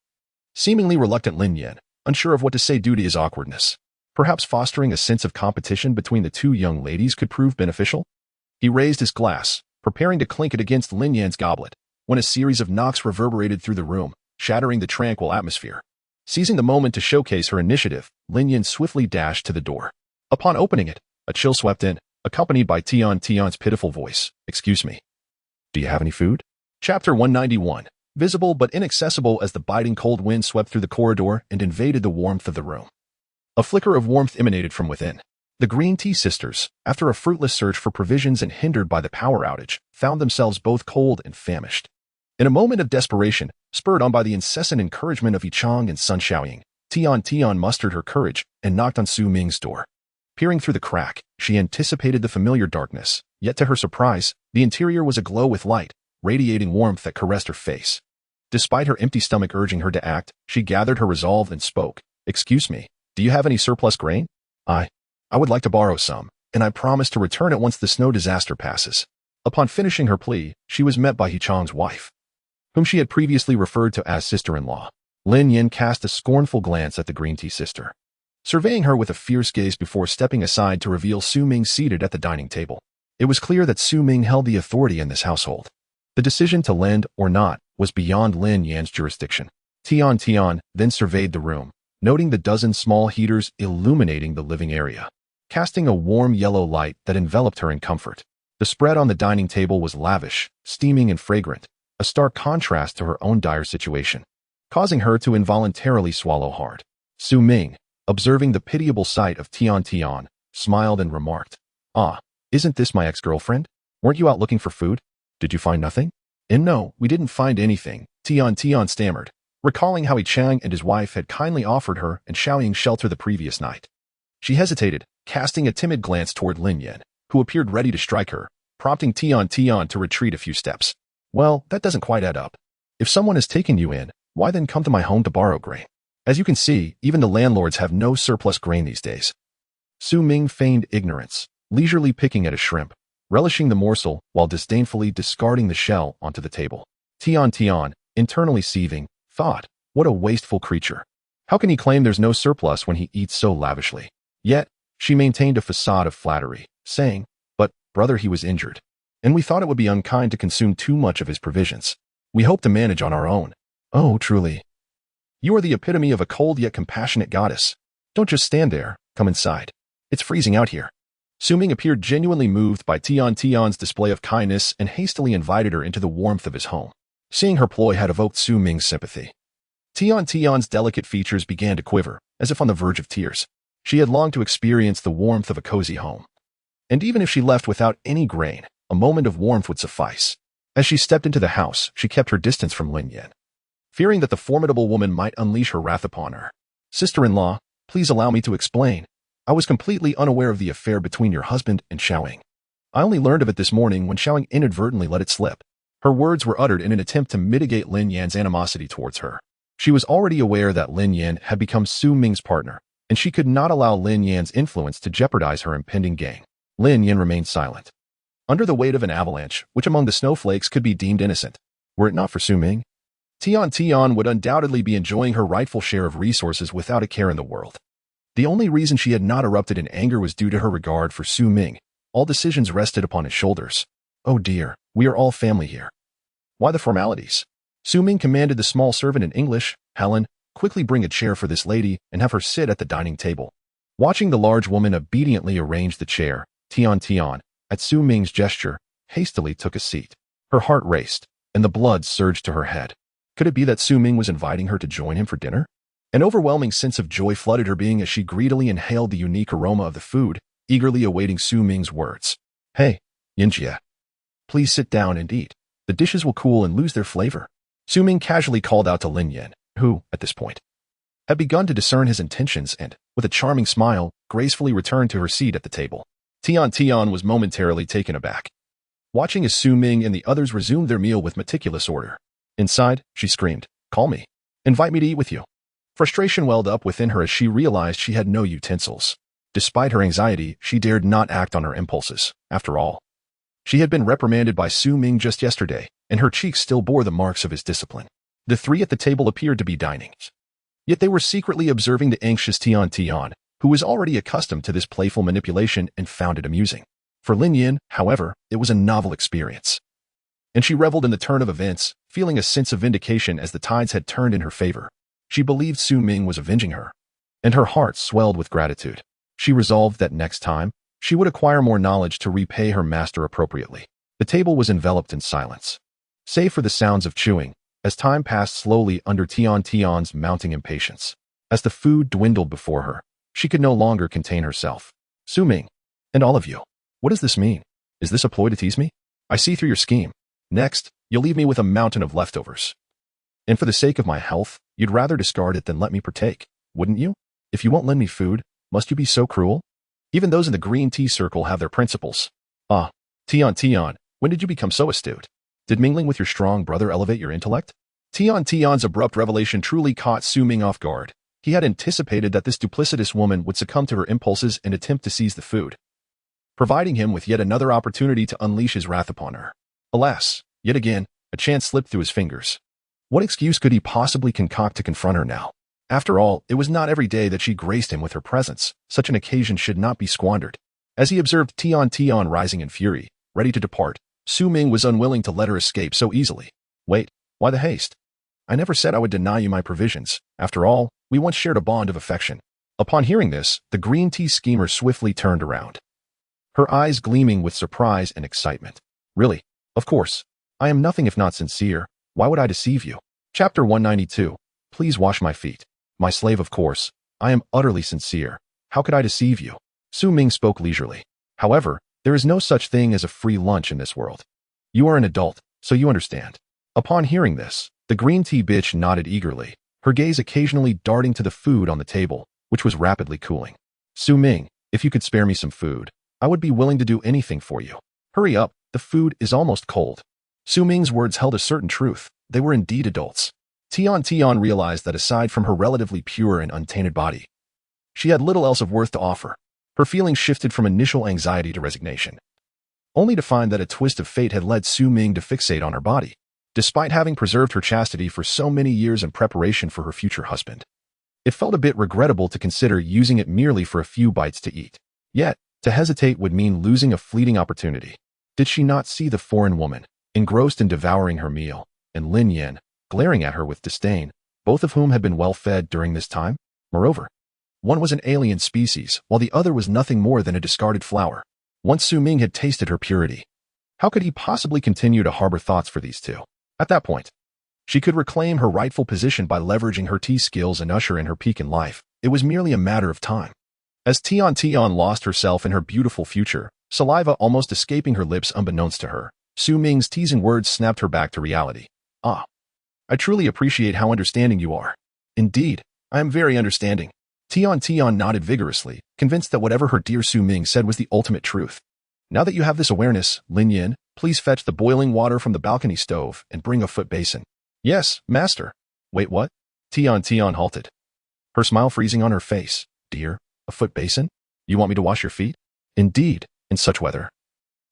seemingly reluctant Lin Yan, unsure of what to say due to his awkwardness. Perhaps fostering a sense of competition between the two young ladies could prove beneficial? He raised his glass, preparing to clink it against Lin Yan's goblet, when a series of knocks reverberated through the room, shattering the tranquil atmosphere. Seizing the moment to showcase her initiative, Lin Yan swiftly dashed to the door. Upon opening it, a chill swept in, accompanied by Tian's pitiful voice. "Excuse me. Do you have any food?" Chapter 191. visible but inaccessible as the biting cold wind swept through the corridor and invaded the warmth of the room. A flicker of warmth emanated from within. The Green Tea Sisters, after a fruitless search for provisions and hindered by the power outage, found themselves both cold and famished. In a moment of desperation, spurred on by the incessant encouragement of Yichang and Sun Xiaoying, Tian mustered her courage and knocked on Su Ming's door. Peering through the crack, she anticipated the familiar darkness, yet to her surprise, the interior was aglow with light, radiating warmth that caressed her face. Despite her empty stomach urging her to act, she gathered her resolve and spoke. "Excuse me, do you have any surplus grain? I would like to borrow some, and I promise to return it once the snow disaster passes." Upon finishing her plea, she was met by Yichang's wife, whom she had previously referred to as sister-in-law. Lin Yin cast a scornful glance at the Green Tea Sister, surveying her with a fierce gaze before stepping aside to reveal Su Ming seated at the dining table. It was clear that Su Ming held the authority in this household. The decision to lend or not was beyond Lin Yan's jurisdiction. Tian then surveyed the room, noting the dozen small heaters illuminating the living area, casting a warm yellow light that enveloped her in comfort. The spread on the dining table was lavish, steaming and fragrant, a stark contrast to her own dire situation, causing her to involuntarily swallow hard. Su Ming, observing the pitiable sight of Tian, smiled and remarked, "Ah, isn't this my ex-girlfriend? Weren't you out looking for food? Did you find nothing?" "And no, we didn't find anything," Tian stammered, recalling how Chang and his wife had kindly offered her and Xiaoying shelter the previous night. She hesitated, casting a timid glance toward Lin Yan, who appeared ready to strike her, prompting Tian to retreat a few steps. "Well, that doesn't quite add up. If someone has taken you in, why then come to my home to borrow grain? As you can see, even the landlords have no surplus grain these days." Su Ming feigned ignorance, leisurely picking at a shrimp, relishing the morsel while disdainfully discarding the shell onto the table. Tian, internally seething, thought, "What a wasteful creature. How can he claim there's no surplus when he eats so lavishly?" Yet, she maintained a facade of flattery, saying, "But, brother, he was injured, and we thought it would be unkind to consume too much of his provisions. We hope to manage on our own." "Oh, truly. You are the epitome of a cold yet compassionate goddess. Don't just stand there, come inside. It's freezing out here." Su Ming appeared genuinely moved by Tian's display of kindness and hastily invited her into the warmth of his home. Seeing her ploy had evoked Su Ming's sympathy. Tian's delicate features began to quiver, as if on the verge of tears. She had longed to experience the warmth of a cozy home. And even if she left without any grain, a moment of warmth would suffice. As she stepped into the house, she kept her distance from Lin Yan, fearing that the formidable woman might unleash her wrath upon her. "Sister-in-law, please allow me to explain. I was completely unaware of the affair between your husband and Xiaoying. I only learned of it this morning when Xiaoying inadvertently let it slip." Her words were uttered in an attempt to mitigate Lin Yan's animosity towards her. She was already aware that Lin Yan had become Su Ming's partner, and she could not allow Lin Yan's influence to jeopardize her impending gain. Lin Yan remained silent, under the weight of an avalanche, which among the snowflakes could be deemed innocent. Were it not for Su Ming, Tian would undoubtedly be enjoying her rightful share of resources without a care in the world. The only reason she had not erupted in anger was due to her regard for Su Ming. All decisions rested upon his shoulders. "Oh dear, we are all family here. Why the formalities?" Su Ming commanded the small servant in English, "Helen, quickly bring a chair for this lady and have her sit at the dining table." Watching the large woman obediently arrange the chair, Tian, at Su Ming's gesture, hastily took a seat. Her heart raced, and the blood surged to her head. Could it be that Su Ming was inviting her to join him for dinner? An overwhelming sense of joy flooded her being as she greedily inhaled the unique aroma of the food, eagerly awaiting Su Ming's words. "Hey, Yinjie, please sit down and eat. The dishes will cool and lose their flavor." Su Ming casually called out to Lin Yan, who, at this point, had begun to discern his intentions and, with a charming smile, gracefully returned to her seat at the table. Tian was momentarily taken aback, watching as Su Ming and the others resumed their meal with meticulous order. Inside, she screamed, "Call me. Invite me to eat with you." Frustration welled up within her as she realized she had no utensils. Despite her anxiety, she dared not act on her impulses. After all, she had been reprimanded by Su Ming just yesterday, and her cheeks still bore the marks of his discipline. The three at the table appeared to be dining, yet they were secretly observing the anxious Tian, who was already accustomed to this playful manipulation and found it amusing. For Lin Yan, however, it was a novel experience, and she reveled in the turn of events, feeling a sense of vindication as the tides had turned in her favor. She believed Su Ming was avenging her, and her heart swelled with gratitude. She resolved that next time, she would acquire more knowledge to repay her master appropriately. The table was enveloped in silence, save for the sounds of chewing, as time passed slowly under Tian's mounting impatience. As the food dwindled before her, she could no longer contain herself. Su Ming, and all of you, what does this mean? Is this a ploy to tease me? I see through your scheme. Next, you'll leave me with a mountain of leftovers. And for the sake of my health, you'd rather discard it than let me partake, wouldn't you? If you won't lend me food, must you be so cruel? Even those in the green tea circle have their principles. Ah, Tian, when did you become so astute? Did mingling with your strong brother elevate your intellect? Tian's abrupt revelation truly caught Su Ming off guard. He had anticipated that this duplicitous woman would succumb to her impulses and attempt to seize the food, providing him with yet another opportunity to unleash his wrath upon her. Alas, yet again, a chance slipped through his fingers. What excuse could he possibly concoct to confront her now? After all, it was not every day that she graced him with her presence. Such an occasion should not be squandered. As he observed Tian rising in fury, ready to depart, Su Ming was unwilling to let her escape so easily. Wait, why the haste? I never said I would deny you my provisions. After all, we once shared a bond of affection. Upon hearing this, the green tea schemer swiftly turned around, her eyes gleaming with surprise and excitement. Really? Of course. I am nothing if not sincere. Why would I deceive you? Chapter 192. Please wash my feet. My slave, of course. I am utterly sincere. How could I deceive you? Su Ming spoke leisurely. However, there is no such thing as a free lunch in this world. You are an adult, so you understand. Upon hearing this, the green tea bitch nodded eagerly, her gaze occasionally darting to the food on the table, which was rapidly cooling. Su Ming, if you could spare me some food, I would be willing to do anything for you. Hurry up, the food is almost cold. Su Ming's words held a certain truth. They were indeed adults. Tian realized that aside from her relatively pure and untainted body, she had little else of worth to offer. Her feelings shifted from initial anxiety to resignation, only to find that a twist of fate had led Su Ming to fixate on her body, despite having preserved her chastity for so many years in preparation for her future husband. It felt a bit regrettable to consider using it merely for a few bites to eat. Yet, to hesitate would mean losing a fleeting opportunity. Did she not see the foreign woman, engrossed in devouring her meal, and Lin Yan, glaring at her with disdain, both of whom had been well fed during this time? Moreover, one was an alien species, while the other was nothing more than a discarded flower. Once Su Ming had tasted her purity, how could he possibly continue to harbor thoughts for these two? At that point, she could reclaim her rightful position by leveraging her tea skills and usher in her peak in life. It was merely a matter of time. As Tian lost herself in her beautiful future, saliva almost escaping her lips unbeknownst to her, Su Ming's teasing words snapped her back to reality. Ah, I truly appreciate how understanding you are. Indeed, I am very understanding. Tian nodded vigorously, convinced that whatever her dear Su Ming said was the ultimate truth. Now that you have this awareness, Lin Yan, please fetch the boiling water from the balcony stove and bring a foot basin. Yes, master. Wait, what? Tian halted, her smile freezing on her face. Dear, a foot basin? You want me to wash your feet? Indeed, in such weather.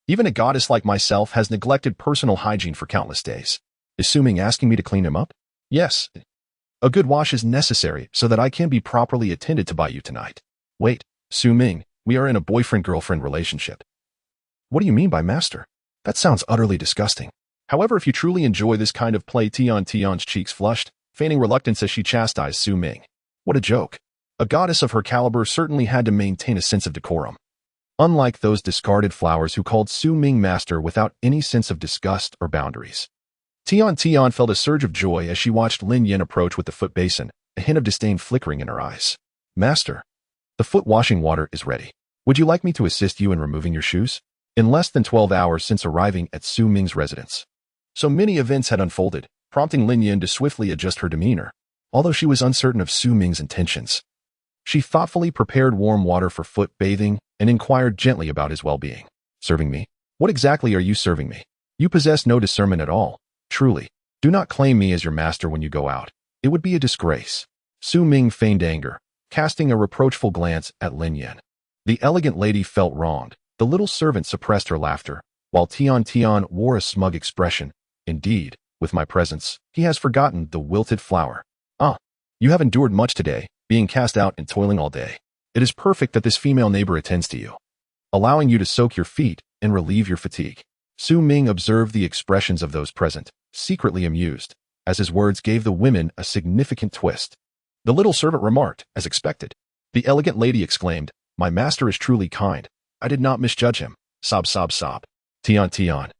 Even a goddess like myself has neglected personal hygiene for countless days. Is Su Ming asking me to clean him up? Yes. A good wash is necessary so that I can be properly attended to by you tonight. Wait, Su Ming, we are in a boyfriend-girlfriend relationship. What do you mean by master? That sounds utterly disgusting. However, if you truly enjoy this kind of play, Tian's cheeks flushed, feigning reluctance as she chastised Su Ming. What a joke. A goddess of her caliber certainly had to maintain a sense of decorum. Unlike those discarded flowers who called Su Ming master without any sense of disgust or boundaries. Tian felt a surge of joy as she watched Lin Yan approach with the foot basin, a hint of disdain flickering in her eyes. Master, the foot washing water is ready. Would you like me to assist you in removing your shoes? In less than 12 hours since arriving at Su Ming's residence, so many events had unfolded, prompting Lin Yan to swiftly adjust her demeanor. Although she was uncertain of Su Ming's intentions, she thoughtfully prepared warm water for foot bathing and inquired gently about his well-being. Serving me? What exactly are you serving me? You possess no discernment at all. Truly, do not claim me as your master when you go out. It would be a disgrace. Su Ming feigned anger, casting a reproachful glance at Lin Yan. The elegant lady felt wronged. The little servant suppressed her laughter, while Tian wore a smug expression. Indeed, with my presence, he has forgotten the wilted flower. Ah, you have endured much today, being cast out and toiling all day. It is perfect that this female neighbor attends to you, allowing you to soak your feet and relieve your fatigue. Su Ming observed the expressions of those present, secretly amused, as his words gave the women a significant twist. The little servant remarked, as expected. The elegant lady exclaimed, my master is truly kind. I did not misjudge him. Sob. Tian,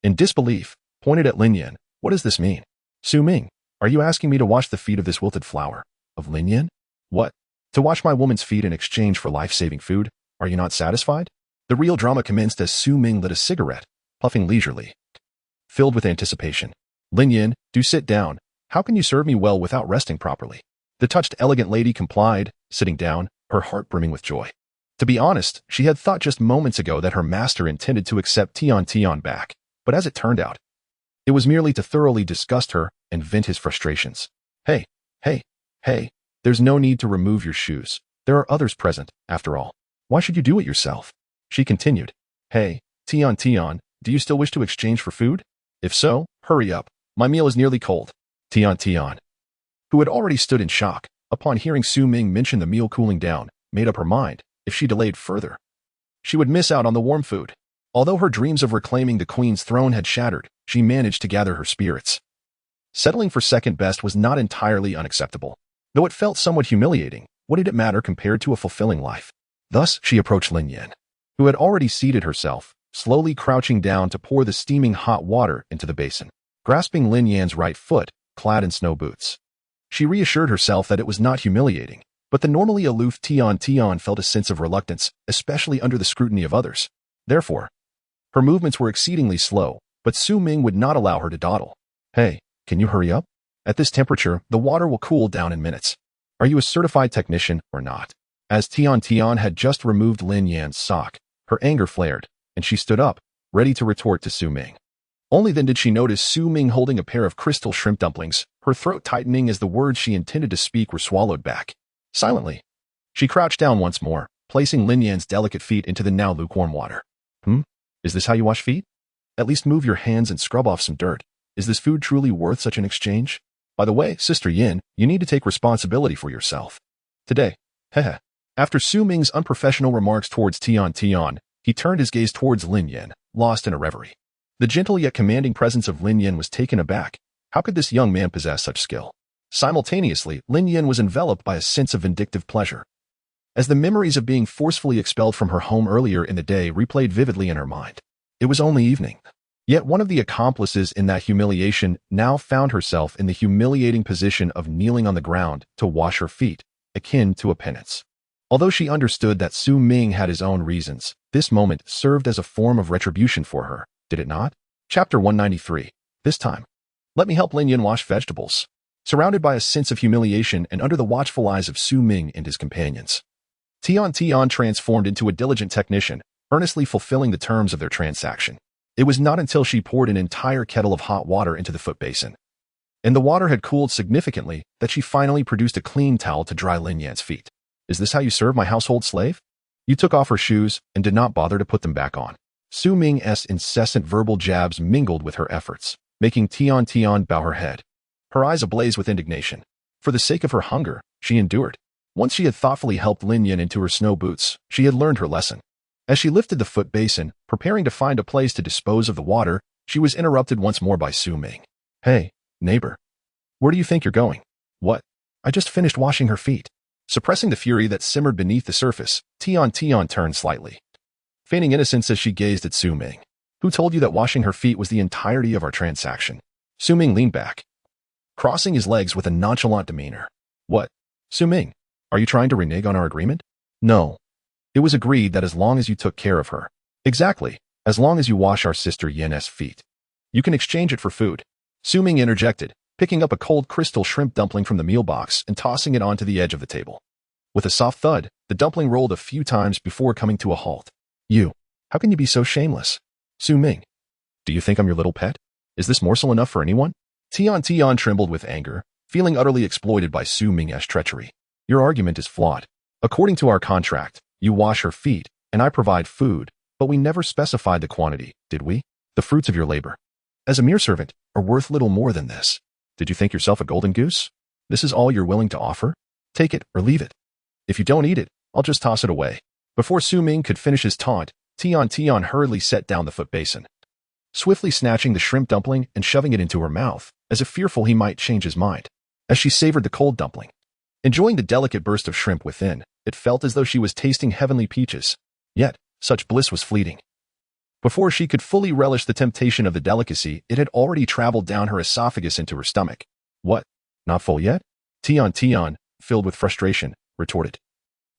in disbelief, pointed at Lin Yan. What does this mean? Su Ming, are you asking me to wash the feet of this wilted flower? Of Lin Yan? What? To wash my woman's feet in exchange for life-saving food? Are you not satisfied? The real drama commenced as Su Ming lit a cigarette, puffing leisurely. Filled with anticipation. Lin Yan, do sit down. How can you serve me well without resting properly? The touched elegant lady complied, sitting down, her heart brimming with joy. To be honest, she had thought just moments ago that her master intended to accept Tian back, but as it turned out, it was merely to thoroughly disgust her and vent his frustrations. Hey, there's no need to remove your shoes. There are others present, after all. Why should you do it yourself? She continued. Hey, Tian, do you still wish to exchange for food? If so, hurry up. My meal is nearly cold. Tian, who had already stood in shock, upon hearing Su Ming mention the meal cooling down, made up her mind, if she delayed further, she would miss out on the warm food. Although her dreams of reclaiming the queen's throne had shattered, she managed to gather her spirits. Settling for second best was not entirely unacceptable. Though it felt somewhat humiliating, what did it matter compared to a fulfilling life? Thus, she approached Lin Yan, who had already seated herself, slowly crouching down to pour the steaming hot water into the basin. Grasping Lin Yan's right foot, clad in snow boots, she reassured herself that it was not humiliating, but the normally aloof Tian felt a sense of reluctance, especially under the scrutiny of others. Therefore, her movements were exceedingly slow, but Su Ming would not allow her to dawdle. Hey, can you hurry up? At this temperature, the water will cool down in minutes. Are you a certified technician or not? As Tian had just removed Lin Yan's sock, her anger flared, and she stood up, ready to retort to Su Ming. Only then did she notice Su Ming holding a pair of crystal shrimp dumplings, her throat tightening as the words she intended to speak were swallowed back. Silently, she crouched down once more, placing Lin Yan's delicate feet into the now lukewarm water. Is this how you wash feet? At least move your hands and scrub off some dirt. Is this food truly worth such an exchange? By the way, Sister Yin, you need to take responsibility for yourself. Today, After Su Ming's unprofessional remarks towards Tian, he turned his gaze towards Lin Yan, lost in a reverie. The gentle yet commanding presence of Lin Yan was taken aback. How could this young man possess such skill? Simultaneously, Lin Yan was enveloped by a sense of vindictive pleasure, as the memories of being forcefully expelled from her home earlier in the day replayed vividly in her mind. It was only evening. Yet one of the accomplices in that humiliation now found herself in the humiliating position of kneeling on the ground to wash her feet, akin to a penance. Although she understood that Su Ming had his own reasons, this moment served as a form of retribution for her, did it not? Chapter 193. This time, let me help Lin Yan wash vegetables. Surrounded by a sense of humiliation and under the watchful eyes of Su Ming and his companions, Tian transformed into a diligent technician, earnestly fulfilling the terms of their transaction. It was not until she poured an entire kettle of hot water into the foot basin, and the water had cooled significantly, that she finally produced a clean towel to dry Lin Yan's feet. Is this how you serve my household slave? You took off her shoes and did not bother to put them back on. Su Ming's incessant verbal jabs mingled with her efforts, making Tian bow her head, her eyes ablaze with indignation. For the sake of her hunger, she endured. Once she had thoughtfully helped Lin Yan into her snow boots, she had learned her lesson. As she lifted the foot basin, preparing to find a place to dispose of the water, she was interrupted once more by Su Ming. Hey, neighbor. Where do you think you're going? What? I just finished washing her feet. Suppressing the fury that simmered beneath the surface, Tian turned slightly, feigning innocence as she gazed at Su Ming. Who told you that washing her feet was the entirety of our transaction? Su Ming leaned back, crossing his legs with a nonchalant demeanor. What? Su Ming, are you trying to renege on our agreement? No. It was agreed that as long as you took care of her, exactly, as long as you wash our sister Yan's feet, you can exchange it for food. Su Ming interjected, picking up a cold crystal shrimp dumpling from the meal box and tossing it onto the edge of the table. With a soft thud, the dumpling rolled a few times before coming to a halt. How can you be so shameless? Su Ming, do you think I'm your little pet? Is this morsel enough for anyone? Tian trembled with anger, feeling utterly exploited by Su Ming's treachery. Your argument is flawed. According to our contract, you wash her feet, and I provide food, but we never specified the quantity, did we? The fruits of your labor, as a mere servant, are worth little more than this. Did you think yourself a golden goose? This is all you're willing to offer? Take it or leave it. If you don't eat it, I'll just toss it away. Before Su Ming could finish his taunt, Tian hurriedly set down the foot basin, swiftly snatching the shrimp dumpling and shoving it into her mouth, as if fearful he might change his mind. As she savored the cold dumpling, enjoying the delicate burst of shrimp within, it felt as though she was tasting heavenly peaches. Yet, such bliss was fleeting. Before she could fully relish the temptation of the delicacy, it had already traveled down her esophagus into her stomach. What? Not full yet? Tian, filled with frustration, retorted.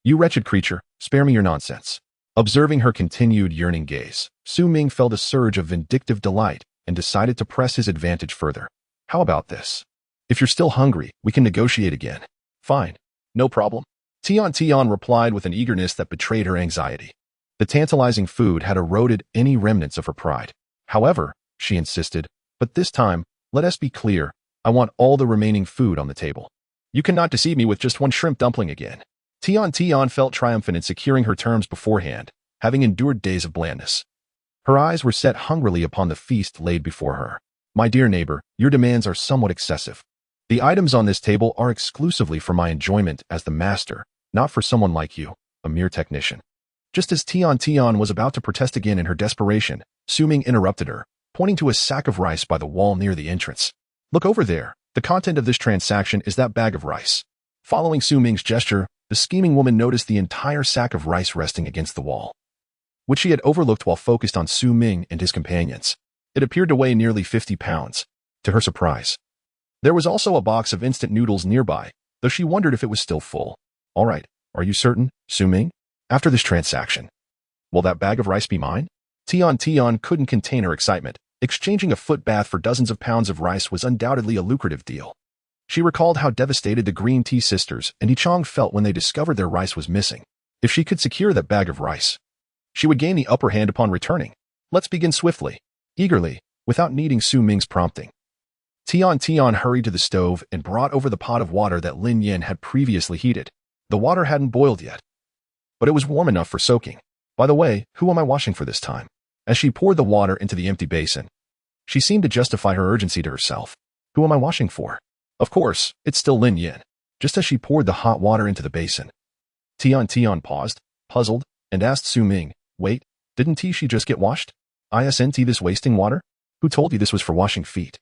You wretched creature, spare me your nonsense. Observing her continued yearning gaze, Su Ming felt a surge of vindictive delight and decided to press his advantage further. How about this? If you're still hungry, we can negotiate again. Fine. No problem. Tian replied with an eagerness that betrayed her anxiety. The tantalizing food had eroded any remnants of her pride. However, she insisted, but this time, let us be clear, I want all the remaining food on the table. You cannot deceive me with just one shrimp dumpling again. Tian felt triumphant in securing her terms beforehand, having endured days of blandness. Her eyes were set hungrily upon the feast laid before her. My dear neighbor, your demands are somewhat excessive. The items on this table are exclusively for my enjoyment as the master, not for someone like you, a mere technician. Just as Tian was about to protest again in her desperation, Su Ming interrupted her, pointing to a sack of rice by the wall near the entrance. Look over there. The content of this transaction is that bag of rice. Following Su Ming's gesture, the scheming woman noticed the entire sack of rice resting against the wall, which she had overlooked while focused on Su Ming and his companions. It appeared to weigh nearly 50 pounds, to her surprise. There was also a box of instant noodles nearby, though she wondered if it was still full. All right, are you certain, Su Ming? After this transaction, will that bag of rice be mine? Tian couldn't contain her excitement. Exchanging a foot bath for dozens of pounds of rice was undoubtedly a lucrative deal. She recalled how devastated the Green Tea sisters and Yichang felt when they discovered their rice was missing. If she could secure that bag of rice, she would gain the upper hand upon returning. Let's begin swiftly, eagerly, without needing Su Ming's prompting. Tian hurried to the stove and brought over the pot of water that Lin Yin had previously heated. The water hadn't boiled yet, but it was warm enough for soaking. By the way, who am I washing for this time? As she poured the water into the empty basin, she seemed to justify her urgency to herself. Who am I washing for? Of course, it's still Lin Yin. Just as she poured the hot water into the basin, Tian paused, puzzled, and asked Su Ming, wait, didn't she just get washed? Isn't this wasting water? Who told you this was for washing feet?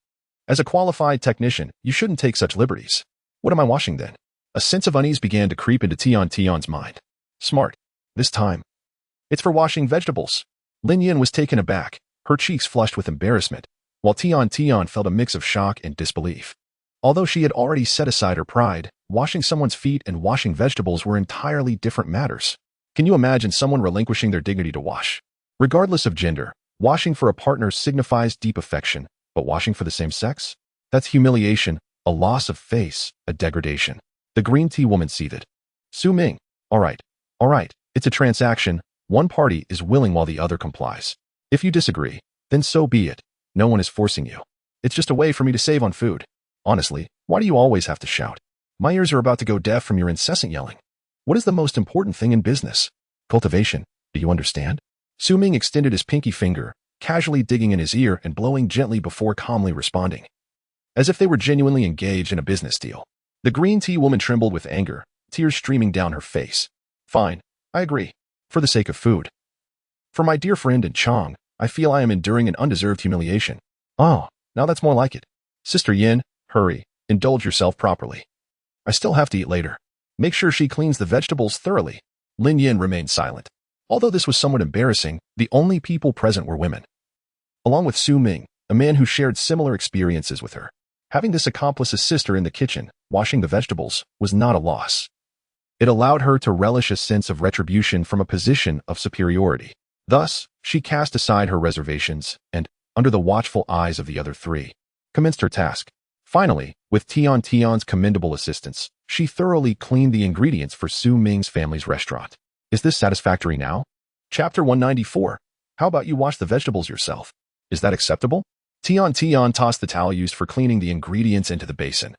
As a qualified technician, you shouldn't take such liberties. What am I washing then? A sense of unease began to creep into Tian's mind. Smart. This time. It's for washing vegetables. Lin Yin was taken aback, her cheeks flushed with embarrassment, while Tian felt a mix of shock and disbelief. Although she had already set aside her pride, washing someone's feet and washing vegetables were entirely different matters. Can you imagine someone relinquishing their dignity to wash? Regardless of gender, washing for a partner signifies deep affection, but washing for the same sex? That's humiliation, a loss of face, a degradation. The green tea woman seethed. Su Ming, all right, it's a transaction. One party is willing while the other complies. If you disagree, then so be it. No one is forcing you. It's just a way for me to save on food. Honestly, why do you always have to shout? My ears are about to go deaf from your incessant yelling. What is the most important thing in business? Cultivation. Do you understand? Su Ming extended his pinky finger, casually digging in his ear and blowing gently before calmly responding, as if they were genuinely engaged in a business deal. The green tea woman trembled with anger, tears streaming down her face. Fine, I agree. For the sake of food. For my dear friend and Chong, I feel I am enduring an undeserved humiliation. Oh, now that's more like it. Sister Yin, hurry, indulge yourself properly. I still have to eat later. Make sure she cleans the vegetables thoroughly. Lin Yin remained silent. Although this was somewhat embarrassing, the only people present were women. Along with Su Ming, a man who shared similar experiences with her. Having this accomplice assist her in the kitchen, washing the vegetables, was not a loss. It allowed her to relish a sense of retribution from a position of superiority. Thus, she cast aside her reservations and, under the watchful eyes of the other three, commenced her task. Finally, with Tian's commendable assistance, she thoroughly cleaned the ingredients for Su Ming's family's restaurant. Is this satisfactory now? Chapter 194. How about you wash the vegetables yourself? Is that acceptable? Tian tossed the towel used for cleaning the ingredients into the basin,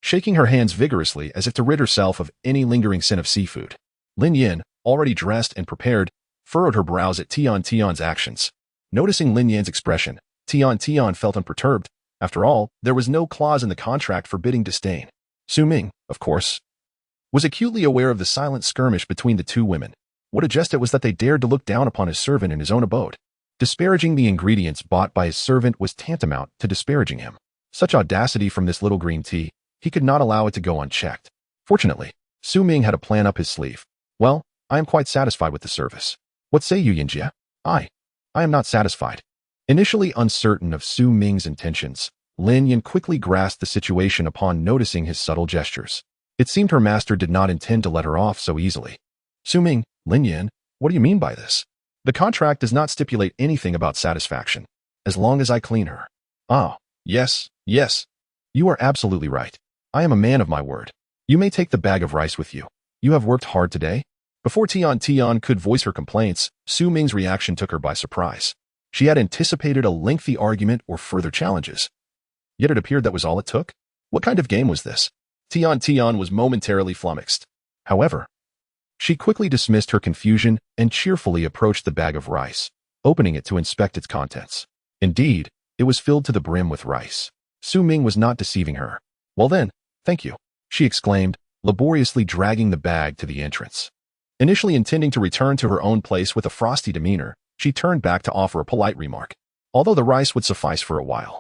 shaking her hands vigorously as if to rid herself of any lingering sin of seafood. Lin Yin, already dressed and prepared, furrowed her brows at Tian's actions. Noticing Lin Yin's expression, Tian felt unperturbed. After all, there was no clause in the contract forbidding disdain. Su Ming, of course, was acutely aware of the silent skirmish between the two women. What a jest it was that they dared to look down upon his servant in his own abode. Disparaging the ingredients bought by his servant was tantamount to disparaging him. Such audacity from this little green tea, he could not allow it to go unchecked. Fortunately, Su Ming had a plan up his sleeve. Well, I am quite satisfied with the service. What say you, Yinjie? Aye. I am not satisfied. Initially uncertain of Su Ming's intentions, Lin Yan quickly grasped the situation upon noticing his subtle gestures. It seemed her master did not intend to let her off so easily. Su Ming, Lin Yan, what do you mean by this? The contract does not stipulate anything about satisfaction, as long as I clean her. Ah, yes, yes. You are absolutely right. I am a man of my word. You may take the bag of rice with you. You have worked hard today? Before Tian could voice her complaints, Su Ming's reaction took her by surprise. She had anticipated a lengthy argument or further challenges. Yet it appeared that was all it took? What kind of game was this? Tian was momentarily flummoxed. However, she quickly dismissed her confusion and cheerfully approached the bag of rice, opening it to inspect its contents. Indeed, it was filled to the brim with rice. Su Ming was not deceiving her. Well then, thank you, she exclaimed, laboriously dragging the bag to the entrance. Initially intending to return to her own place with a frosty demeanor, she turned back to offer a polite remark. Although the rice would suffice for a while,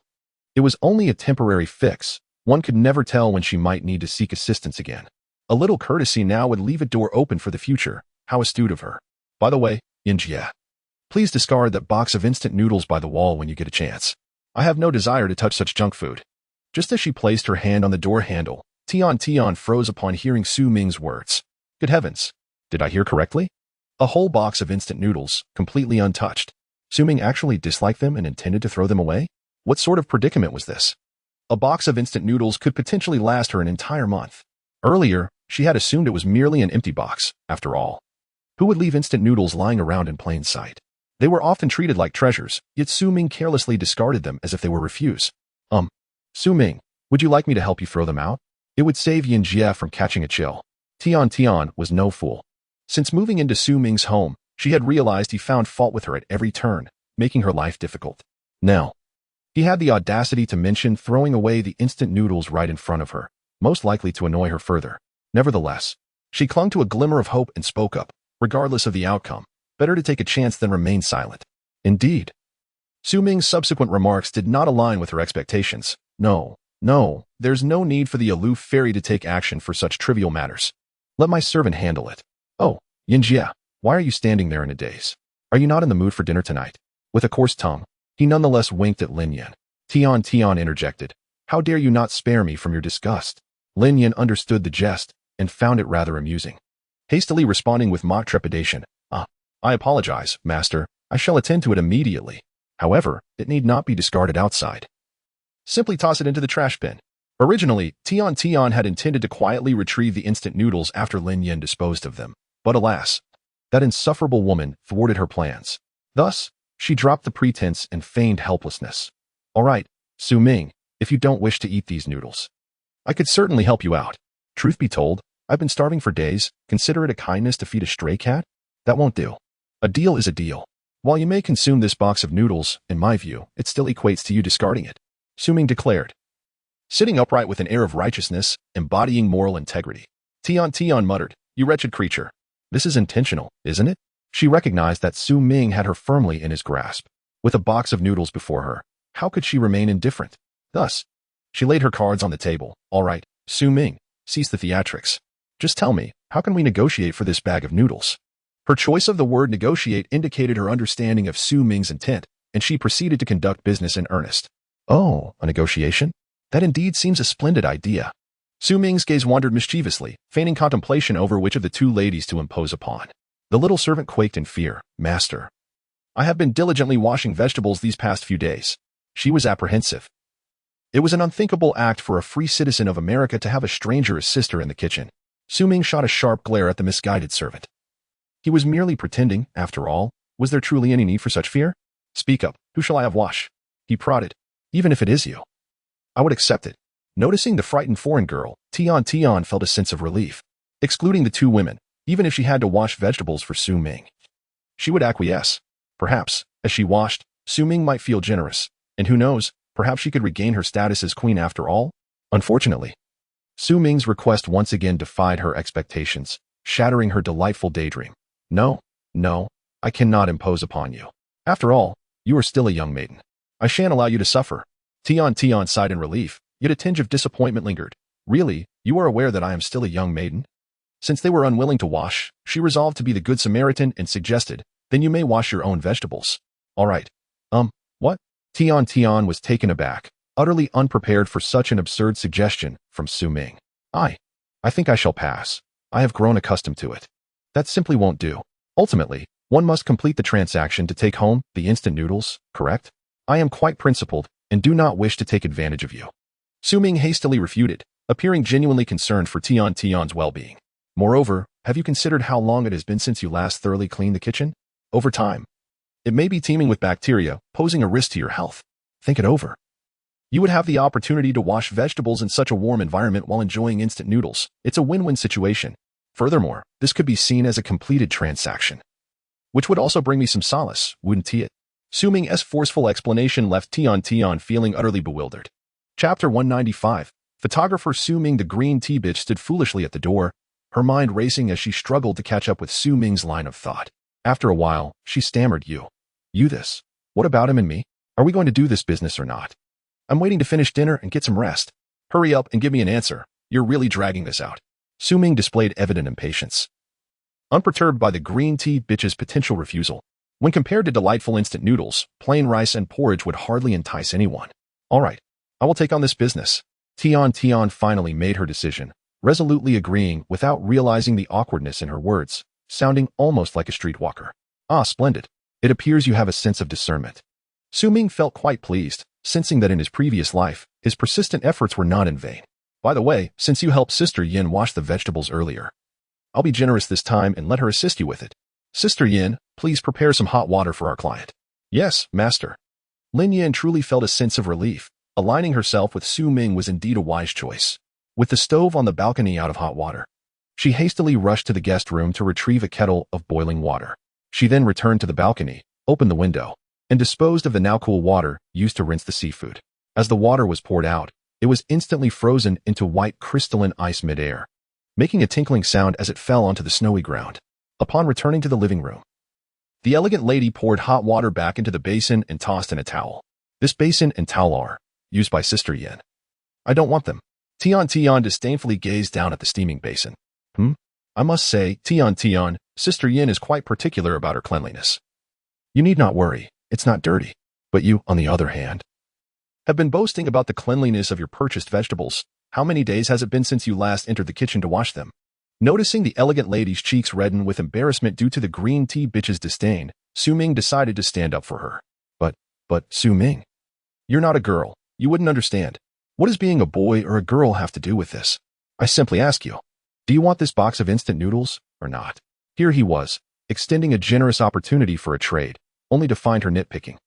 it was only a temporary fix. One could never tell when she might need to seek assistance again. A little courtesy now would leave a door open for the future. How astute of her. By the way, Yinjie, please discard that box of instant noodles by the wall when you get a chance. I have no desire to touch such junk food. Just as she placed her hand on the door handle, Tian froze upon hearing Su Ming's words. Good heavens, did I hear correctly? A whole box of instant noodles, completely untouched. Su Ming actually disliked them and intended to throw them away? What sort of predicament was this? A box of instant noodles could potentially last her an entire month. Earlier, she had assumed it was merely an empty box, after all. Who would leave instant noodles lying around in plain sight? They were often treated like treasures, yet Su Ming carelessly discarded them as if they were refuse. Su Ming, would you like me to help you throw them out? It would save Yinjie from catching a chill. Tian was no fool. Since moving into Su Ming's home, she had realized he found fault with her at every turn, making her life difficult. Now, he had the audacity to mention throwing away the instant noodles right in front of her, most likely to annoy her further. Nevertheless, she clung to a glimmer of hope and spoke up, regardless of the outcome. Better to take a chance than remain silent. Indeed. Su Ming's subsequent remarks did not align with her expectations. No, there's no need for the aloof fairy to take action for such trivial matters. Let my servant handle it. Oh, Yinjie, why are you standing there in a daze? Are you not in the mood for dinner tonight? With a coarse tongue, he nonetheless winked at Lin Yan. Tian interjected. How dare you not spare me from your disgust? Lin Yan understood the jest and found it rather amusing. Hastily responding with mock trepidation. I apologize, master. I shall attend to it immediately. However, it need not be discarded outside. Simply toss it into the trash bin. Originally, Tian had intended to quietly retrieve the instant noodles after Lin Yan disposed of them. But alas, that insufferable woman thwarted her plans. Thus, she dropped the pretense and feigned helplessness. All right, Su Ming, if you don't wish to eat these noodles, I could certainly help you out. Truth be told, I've been starving for days. Consider it a kindness to feed a stray cat? That won't do. A deal is a deal. While you may consume this box of noodles, in my view, it still equates to you discarding it, Su Ming declared. Sitting upright with an air of righteousness, embodying moral integrity, Tian muttered, You wretched creature. This is intentional, isn't it? She recognized that Su Ming had her firmly in his grasp. With a box of noodles before her, how could she remain indifferent? Thus, she laid her cards on the table. All right, Su Ming, cease the theatrics. Just tell me, how can we negotiate for this bag of noodles? Her choice of the word negotiate indicated her understanding of Su Ming's intent, and she proceeded to conduct business in earnest. Oh, a negotiation? That indeed seems a splendid idea. Su Ming's gaze wandered mischievously, feigning contemplation over which of the two ladies to impose upon. The little servant quaked in fear. Master, I have been diligently washing vegetables these past few days. She was apprehensive. It was an unthinkable act for a free citizen of America to have a stranger assist her in the kitchen. Su Ming shot a sharp glare at the misguided servant. He was merely pretending, after all. Was there truly any need for such fear? Speak up. Who shall I have wash? He prodded. Even if it is you, I would accept it. Noticing the frightened foreign girl, Tian felt a sense of relief. Excluding the two women, even if she had to wash vegetables for Su Ming, she would acquiesce. Perhaps, as she washed, Su Ming might feel generous, and who knows, perhaps she could regain her status as queen after all. Unfortunately, Su Ming's request once again defied her expectations, shattering her delightful daydream. No, I cannot impose upon you. After all, you are still a young maiden. I shan't allow you to suffer. Tian sighed in relief, yet a tinge of disappointment lingered. Really, you are aware that I am still a young maiden? Since they were unwilling to wash, she resolved to be the good Samaritan and suggested, then you may wash your own vegetables. All right. What? Tian was taken aback, utterly unprepared for such an absurd suggestion from Su Ming. I think I shall pass. I have grown accustomed to it. That simply won't do. Ultimately, one must complete the transaction to take home the instant noodles, correct? I am quite principled and do not wish to take advantage of you. Su Ming hastily refuted, appearing genuinely concerned for Tian's well-being. Moreover, have you considered how long it has been since you last thoroughly cleaned the kitchen? Over time. It may be teeming with bacteria, posing a risk to your health. Think it over. You would have the opportunity to wash vegetables in such a warm environment while enjoying instant noodles. It's a win-win situation. Furthermore, this could be seen as a completed transaction, which would also bring me some solace, wouldn't it? Su Ming's forceful explanation left Tian feeling utterly bewildered. Chapter 195. Photographer Su Ming, the green tea bitch, stood foolishly at the door, her mind racing as she struggled to catch up with Su Ming's line of thought. After a while, she stammered, You this? What about him and me? Are we going to do this business or not? I'm waiting to finish dinner and get some rest. Hurry up and give me an answer. You're really dragging this out. Su Ming displayed evident impatience, unperturbed by the green tea bitch's potential refusal. When compared to delightful instant noodles, plain rice and porridge would hardly entice anyone. All right, I will take on this business. Tian finally made her decision, resolutely agreeing without realizing the awkwardness in her words, sounding almost like a streetwalker. Ah, splendid. It appears you have a sense of discernment. Su Ming felt quite pleased, sensing that in his previous life, his persistent efforts were not in vain. By the way, since you helped Sister Yin wash the vegetables earlier, I'll be generous this time and let her assist you with it. Sister Yin, please prepare some hot water for our client. Yes, master. Lin Yin truly felt a sense of relief. Aligning herself with Su Ming was indeed a wise choice. With the stove on the balcony out of hot water, she hastily rushed to the guest room to retrieve a kettle of boiling water. She then returned to the balcony, opened the window, and disposed of the now cool water used to rinse the seafood. As the water was poured out, it was instantly frozen into white crystalline ice midair, making a tinkling sound as it fell onto the snowy ground. Upon returning to the living room, the elegant lady poured hot water back into the basin and tossed in a towel. This basin and towel are used by Sister Yin. I don't want them. Tian disdainfully gazed down at the steaming basin. I must say, Tian, Sister Yin is quite particular about her cleanliness. You need not worry. It's not dirty. But you, on the other hand, have been boasting about the cleanliness of your purchased vegetables. How many days has it been since you last entered the kitchen to wash them? Noticing the elegant lady's cheeks redden with embarrassment due to the green tea bitch's disdain, Su Ming decided to stand up for her. But, Su Ming, you're not a girl. You wouldn't understand. What does being a boy or a girl have to do with this? I simply ask you, do you want this box of instant noodles or not? Here he was, extending a generous opportunity for a trade, only to find her nitpicking.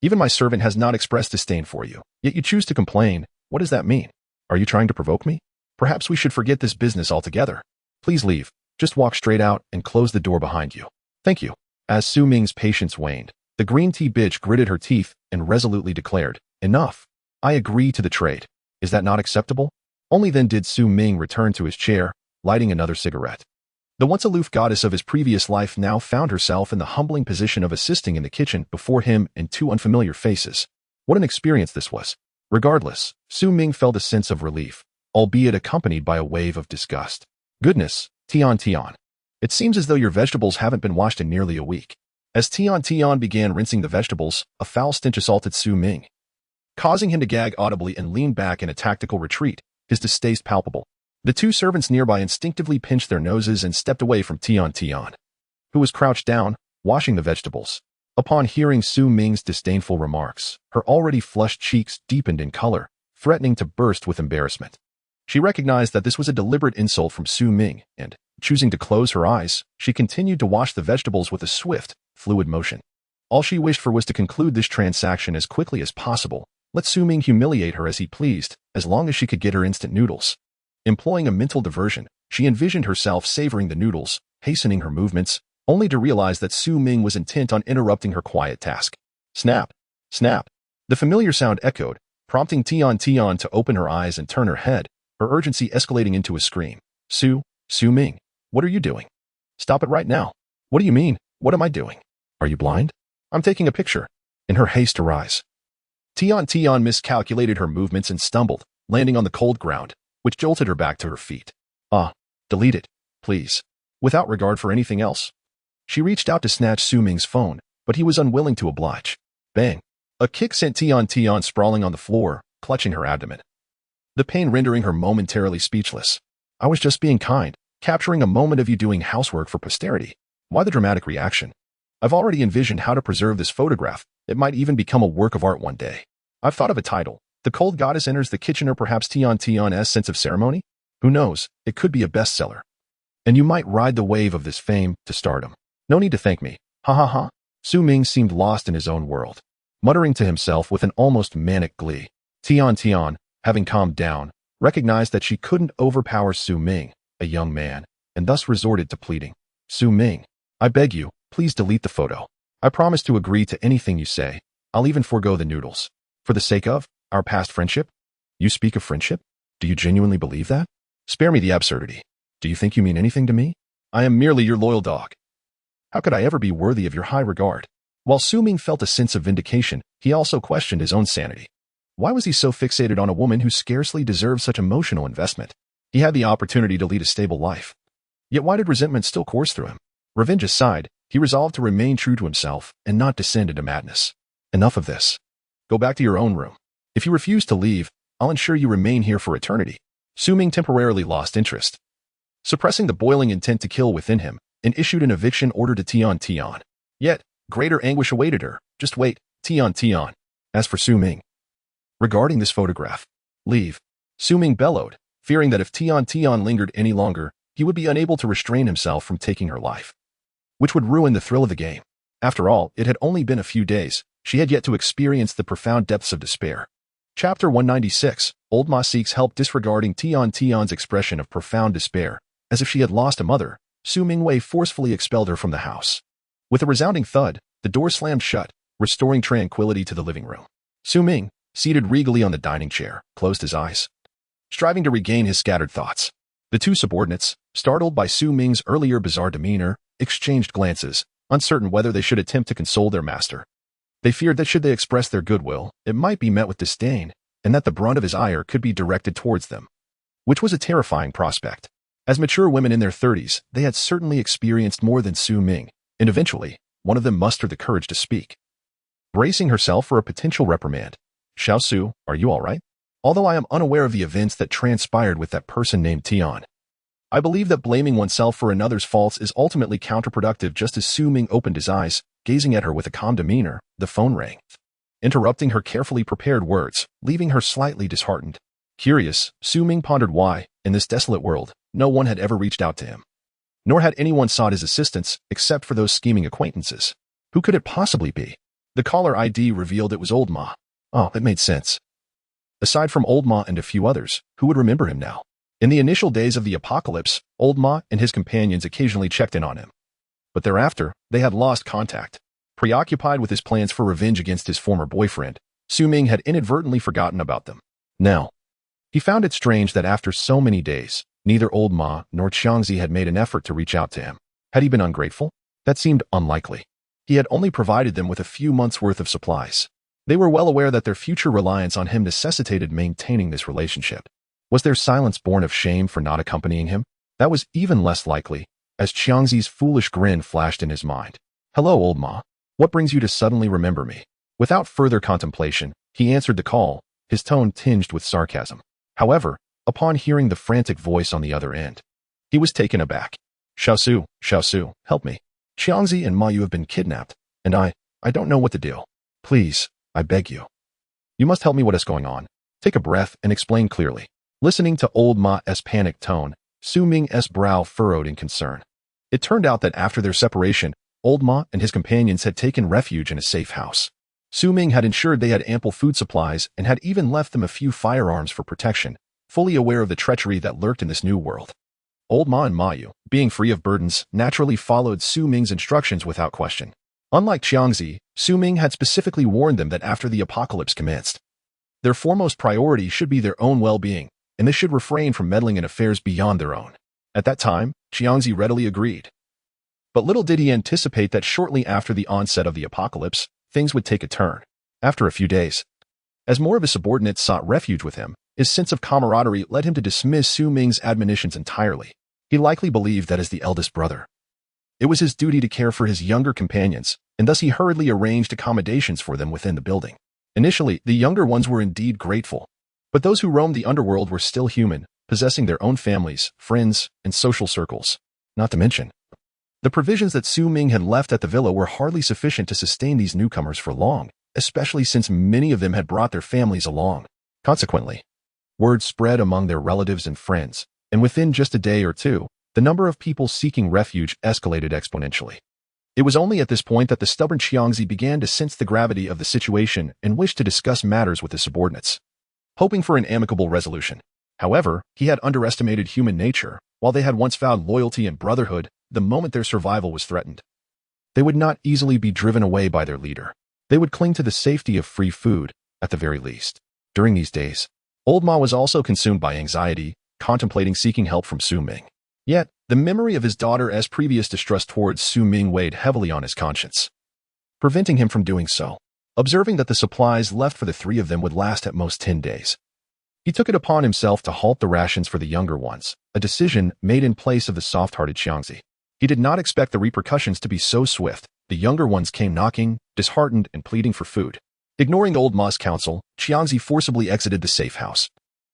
Even my servant has not expressed disdain for you, yet you choose to complain. What does that mean? Are you trying to provoke me? Perhaps we should forget this business altogether. Please leave. Just walk straight out and close the door behind you. Thank you. As Su Ming's patience waned, the green tea bitch gritted her teeth and resolutely declared, Enough. I agree to the trade. Is that not acceptable? Only then did Su Ming return to his chair, lighting another cigarette. The once aloof goddess of his previous life now found herself in the humbling position of assisting in the kitchen before him and two unfamiliar faces. What an experience this was. Regardless, Su Ming felt a sense of relief, albeit accompanied by a wave of disgust. Goodness, Tian. It seems as though your vegetables haven't been washed in nearly a week. As Tian began rinsing the vegetables, a foul stench assaulted Su Ming, causing him to gag audibly and lean back in a tactical retreat, his distaste palpable. The two servants nearby instinctively pinched their noses and stepped away from Tian, who was crouched down, washing the vegetables. Upon hearing Su Ming's disdainful remarks, her already flushed cheeks deepened in color, threatening to burst with embarrassment. She recognized that this was a deliberate insult from Su Ming, and, choosing to close her eyes, she continued to wash the vegetables with a swift, fluid motion. All she wished for was to conclude this transaction as quickly as possible. Let Su Ming humiliate her as he pleased, as long as she could get her instant noodles. Employing a mental diversion, she envisioned herself savoring the noodles, hastening her movements, only to realize that Su Ming was intent on interrupting her quiet task. Snap! Snap! The familiar sound echoed, prompting Tian to open her eyes and turn her head, her urgency escalating into a scream. Su Ming, what are you doing? Stop it right now. What do you mean? What am I doing? Are you blind? I'm taking a picture. In her haste to rise, Tian miscalculated her movements and stumbled, landing on the cold ground, which jolted her back to her feet. Delete it, please. Without regard for anything else. She reached out to snatch Su Ming's phone, but he was unwilling to oblige. Bang! A kick sent Tian sprawling on the floor, clutching her abdomen. The pain rendering her momentarily speechless. I was just being kind, capturing a moment of you doing housework for posterity. Why the dramatic reaction? I've already envisioned how to preserve this photograph. It might even become a work of art one day. I've thought of a title. The Cold Goddess Enters the Kitchen, or perhaps Tian's Sense of Ceremony? Who knows? It could be a bestseller. And you might ride the wave of this fame to stardom. No need to thank me. Ha ha ha. Su Ming seemed lost in his own world, muttering to himself with an almost manic glee. Tian, having calmed down, recognized that she couldn't overpower Su Ming, a young man, and thus resorted to pleading. Su Ming, I beg you, please delete the photo. I promise to agree to anything you say. I'll even forego the noodles. For the sake of our past friendship? You speak of friendship? Do you genuinely believe that? Spare me the absurdity. Do you think you mean anything to me? I am merely your loyal dog. How could I ever be worthy of your high regard? While Su Ming felt a sense of vindication, he also questioned his own sanity. Why was he so fixated on a woman who scarcely deserved such emotional investment? He had the opportunity to lead a stable life. Yet why did resentment still course through him? Revenge aside, he resolved to remain true to himself and not descend into madness. Enough of this. Go back to your own room. If you refuse to leave, I'll ensure you remain here for eternity. Su Ming temporarily lost interest, suppressing the boiling intent to kill within him, and issued an eviction order to Tian. Yet, greater anguish awaited her. Just wait, Tian. As for Su Ming, regarding this photograph, leave. Su Ming bellowed, fearing that if Tian lingered any longer, he would be unable to restrain himself from taking her life, which would ruin the thrill of the game. After all, it had only been a few days. She had yet to experience the profound depths of despair. Chapter 196. Old Ma seeks help. Disregarding Tian's expression of profound despair, as if she had lost a mother, Su Mingwei forcefully expelled her from the house. With a resounding thud, the door slammed shut, restoring tranquility to the living room. Su Ming, seated regally on the dining chair, closed his eyes, striving to regain his scattered thoughts. The two subordinates, startled by Su Ming's earlier bizarre demeanor, exchanged glances, uncertain whether they should attempt to console their master. They feared that should they express their goodwill, it might be met with disdain, and that the brunt of his ire could be directed towards them, which was a terrifying prospect. As mature women in their 30s, they had certainly experienced more than Su Ming, and eventually, one of them mustered the courage to speak, bracing herself for a potential reprimand. Xiao Su, are you all right? Although I am unaware of the events that transpired with that person named Tian, I believe that blaming oneself for another's faults is ultimately counterproductive. Just as Su Ming opened his eyes, gazing at her with a calm demeanor, the phone rang, interrupting her carefully prepared words, leaving her slightly disheartened. Curious, Su Ming pondered why, in this desolate world, no one had ever reached out to him. Nor had anyone sought his assistance, except for those scheming acquaintances. Who could it possibly be? The caller ID revealed it was Old Ma. Oh, it made sense. Aside from Old Ma and a few others, who would remember him now? In the initial days of the apocalypse, Old Ma and his companions occasionally checked in on him. But thereafter, they had lost contact. Preoccupied with his plans for revenge against his former boyfriend, Su Ming had inadvertently forgotten about them. Now, he found it strange that after so many days, neither Old Ma nor Qiangzi had made an effort to reach out to him. Had he been ungrateful? That seemed unlikely. He had only provided them with a few months' worth of supplies. They were well aware that their future reliance on him necessitated maintaining this relationship. Was their silence born of shame for not accompanying him? That was even less likely, as Qiangzi's foolish grin flashed in his mind. Hello, Old Ma. What brings you to suddenly remember me? Without further contemplation, he answered the call, his tone tinged with sarcasm. However, upon hearing the frantic voice on the other end, he was taken aback. Xiao Su, help me. Qiangzi and Ma Yu have been kidnapped, and I don't know what to do. Please, I beg you. You must help me. What is going on? Take a breath and explain clearly. Listening to Old Ma's panicked tone, Su Ming's brow furrowed in concern. It turned out that after their separation, Old Ma and his companions had taken refuge in a safe house. Su Ming had ensured they had ample food supplies and had even left them a few firearms for protection, fully aware of the treachery that lurked in this new world. Old Ma and Ma Yu, being free of burdens, naturally followed Su Ming's instructions without question. Unlike Qiangzi, Su Ming had specifically warned them that after the apocalypse commenced, their foremost priority should be their own well-being, and they should refrain from meddling in affairs beyond their own. At that time, Qiangzi readily agreed. But little did he anticipate that shortly after the onset of the apocalypse, things would take a turn. After a few days, as more of his subordinates sought refuge with him, his sense of camaraderie led him to dismiss Su Ming's admonitions entirely. He likely believed that as the eldest brother, It was his duty to care for his younger companions, and thus he hurriedly arranged accommodations for them within the building. Initially, the younger ones were indeed grateful, but those who roamed the underworld were still human, possessing their own families, friends, and social circles. Not to mention, the provisions that Su Ming had left at the villa were hardly sufficient to sustain these newcomers for long, especially since many of them had brought their families along. Consequently, word spread among their relatives and friends, and within just a day or two, the number of people seeking refuge escalated exponentially. It was only at this point that the stubborn Xiangzi began to sense the gravity of the situation and wished to discuss matters with his subordinates, hoping for an amicable resolution. However, he had underestimated human nature. While they had once vowed loyalty and brotherhood, the moment their survival was threatened, they would not easily be driven away by their leader. They would cling to the safety of free food, at the very least. During these days, Old Ma was also consumed by anxiety, contemplating seeking help from Su Ming. Yet, the memory of his daughter's previous distrust towards Su Ming weighed heavily on his conscience, preventing him from doing so. Observing that the supplies left for the three of them would last at most 10 days, he took it upon himself to halt the rations for the younger ones, a decision made in place of the soft-hearted Xiangzi. He did not expect the repercussions to be so swift. The younger ones came knocking, disheartened and pleading for food. Ignoring Old Ma's counsel, Xiangzi forcibly exited the safe house,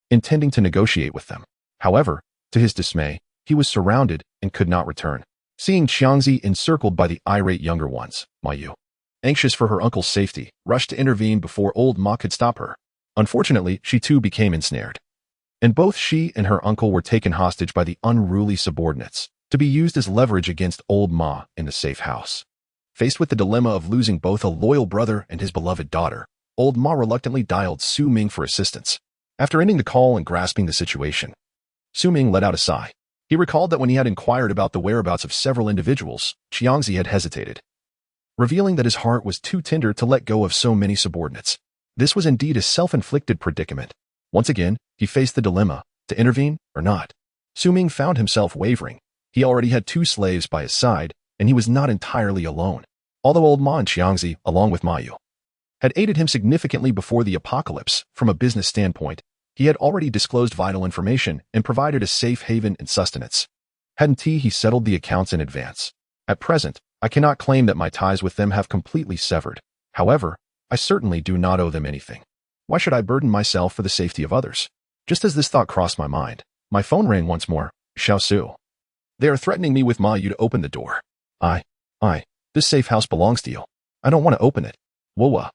intending to negotiate with them. However, to his dismay, he was surrounded and could not return. Seeing Xiangzi encircled by the irate younger ones, Ma Yu, anxious for her uncle's safety, rushed to intervene before Old Ma could stop her. Unfortunately, she too became ensnared, and both she and her uncle were taken hostage by the unruly subordinates, to be used as leverage against Old Ma in the safe house. Faced with the dilemma of losing both a loyal brother and his beloved daughter, Old Ma reluctantly dialed Su Ming for assistance. After ending the call and grasping the situation, Su Ming let out a sigh. He recalled that when he had inquired about the whereabouts of several individuals, Xiangzi had hesitated, revealing that his heart was too tender to let go of so many subordinates. This was indeed a self-inflicted predicament. Once again, he faced the dilemma, to intervene or not. Su Ming found himself wavering. He already had 2 slaves by his side, and he was not entirely alone. Although Old Ma and Xiangzi, along with Ma Yu, had aided him significantly before the apocalypse, from a business standpoint, he had already disclosed vital information and provided a safe haven and sustenance. Hadn't he settled the accounts in advance? At present, I cannot claim that my ties with them have completely severed. However, I certainly do not owe them anything. Why should I burden myself for the safety of others? Just as this thought crossed my mind, my phone rang once more. Xiao Su. They are threatening me with Ma Yu to open the door. This safe house belongs to you. I don't want to open it. Woa.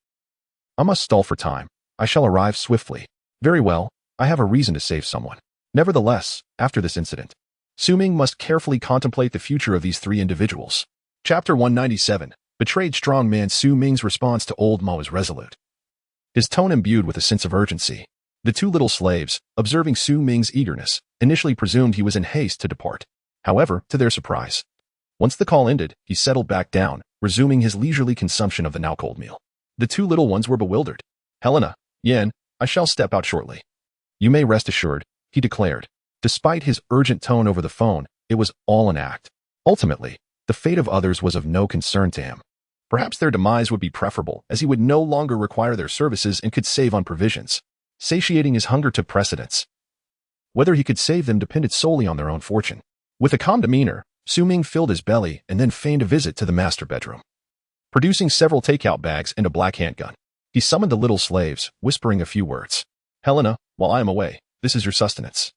I must stall for time. I shall arrive swiftly. Very well, I have a reason to save someone. Nevertheless, after this incident, Su Ming must carefully contemplate the future of these 3 individuals. Chapter 197. Betrayed strongman. Su Ming's response to Old Ma was resolute, his tone imbued with a sense of urgency. The 2 little slaves, observing Su Ming's eagerness, initially presumed he was in haste to depart. However, to their surprise, once the call ended, he settled back down, resuming his leisurely consumption of the now-cold meal. The 2 little ones were bewildered. Helena, Yan, I shall step out shortly. You may rest assured, he declared. Despite his urgent tone over the phone, it was all an act. Ultimately, the fate of others was of no concern to him. Perhaps their demise would be preferable, as he would no longer require their services and could save on provisions. Satiating his hunger took precedence. Whether he could save them depended solely on their own fortune. With a calm demeanor, Su Ming filled his belly and then feigned a visit to the master bedroom. Producing several takeout bags and a black handgun, he summoned the little slaves, whispering a few words. Helena, while I am away, this is your sustenance,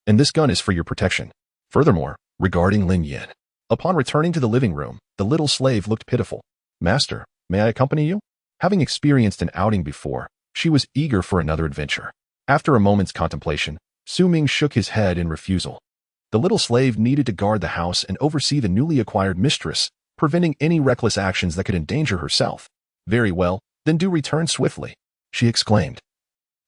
and this gun is for your protection. Furthermore, regarding Lin Yin. Upon returning to the living room, the little slave looked pitiful. Master, may I accompany you? Having experienced an outing before, she was eager for another adventure. After a moment's contemplation, Su Ming shook his head in refusal. The little slave needed to guard the house and oversee the newly acquired mistress, preventing any reckless actions that could endanger herself. Very well, then do return swiftly, she exclaimed,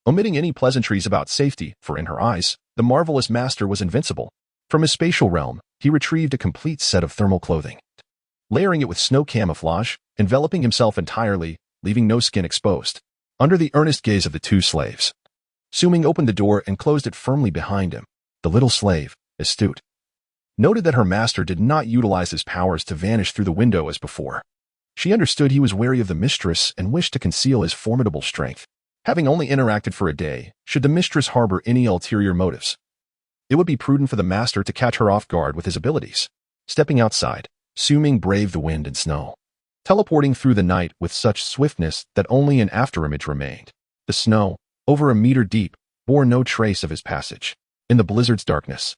omitting any pleasantries about safety, for in her eyes, the marvelous master was invincible. From his spatial realm, he retrieved a complete set of thermal clothing, layering it with snow camouflage, enveloping himself entirely, leaving no skin exposed. Under the earnest gaze of the 2 slaves, Su Ming opened the door and closed it firmly behind him. The little slave, astute, noted that her master did not utilize his powers to vanish through the window as before. She understood he was wary of the mistress and wished to conceal his formidable strength. Having only interacted for a day, should the mistress harbor any ulterior motives, it would be prudent for the master to catch her off guard with his abilities. Stepping outside, Ming braved the wind and snow, teleporting through the night with such swiftness that only an afterimage remained. The snow, over a meter deep, bore no trace of his passage. In the blizzard's darkness,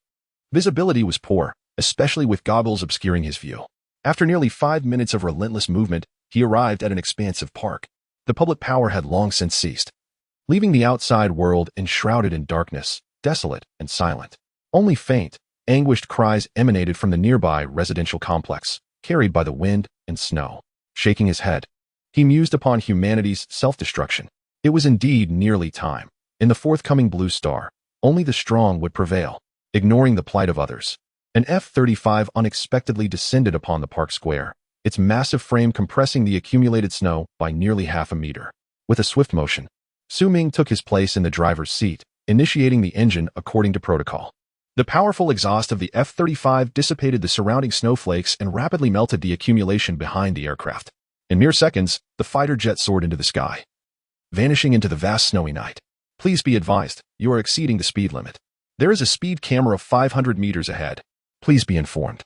visibility was poor, especially with goggles obscuring his view. After nearly 5 minutes of relentless movement, he arrived at an expansive park. The public power had long since ceased, leaving the outside world enshrouded in darkness, desolate and silent. Only faint, anguished cries emanated from the nearby residential complex, carried by the wind and snow. Shaking his head, he mused upon humanity's self-destruction. It was indeed nearly time. In the forthcoming blue star, only the strong would prevail, ignoring the plight of others. An F-35 unexpectedly descended upon the park square, its massive frame compressing the accumulated snow by nearly half a meter. With a swift motion, Ming took his place in the driver's seat, initiating the engine according to protocol. The powerful exhaust of the F-35 dissipated the surrounding snowflakes and rapidly melted the accumulation behind the aircraft. In mere seconds, the fighter jet soared into the sky, vanishing into the vast snowy night. Please be advised, you are exceeding the speed limit. There is a speed camera 500 meters ahead. Please be informed.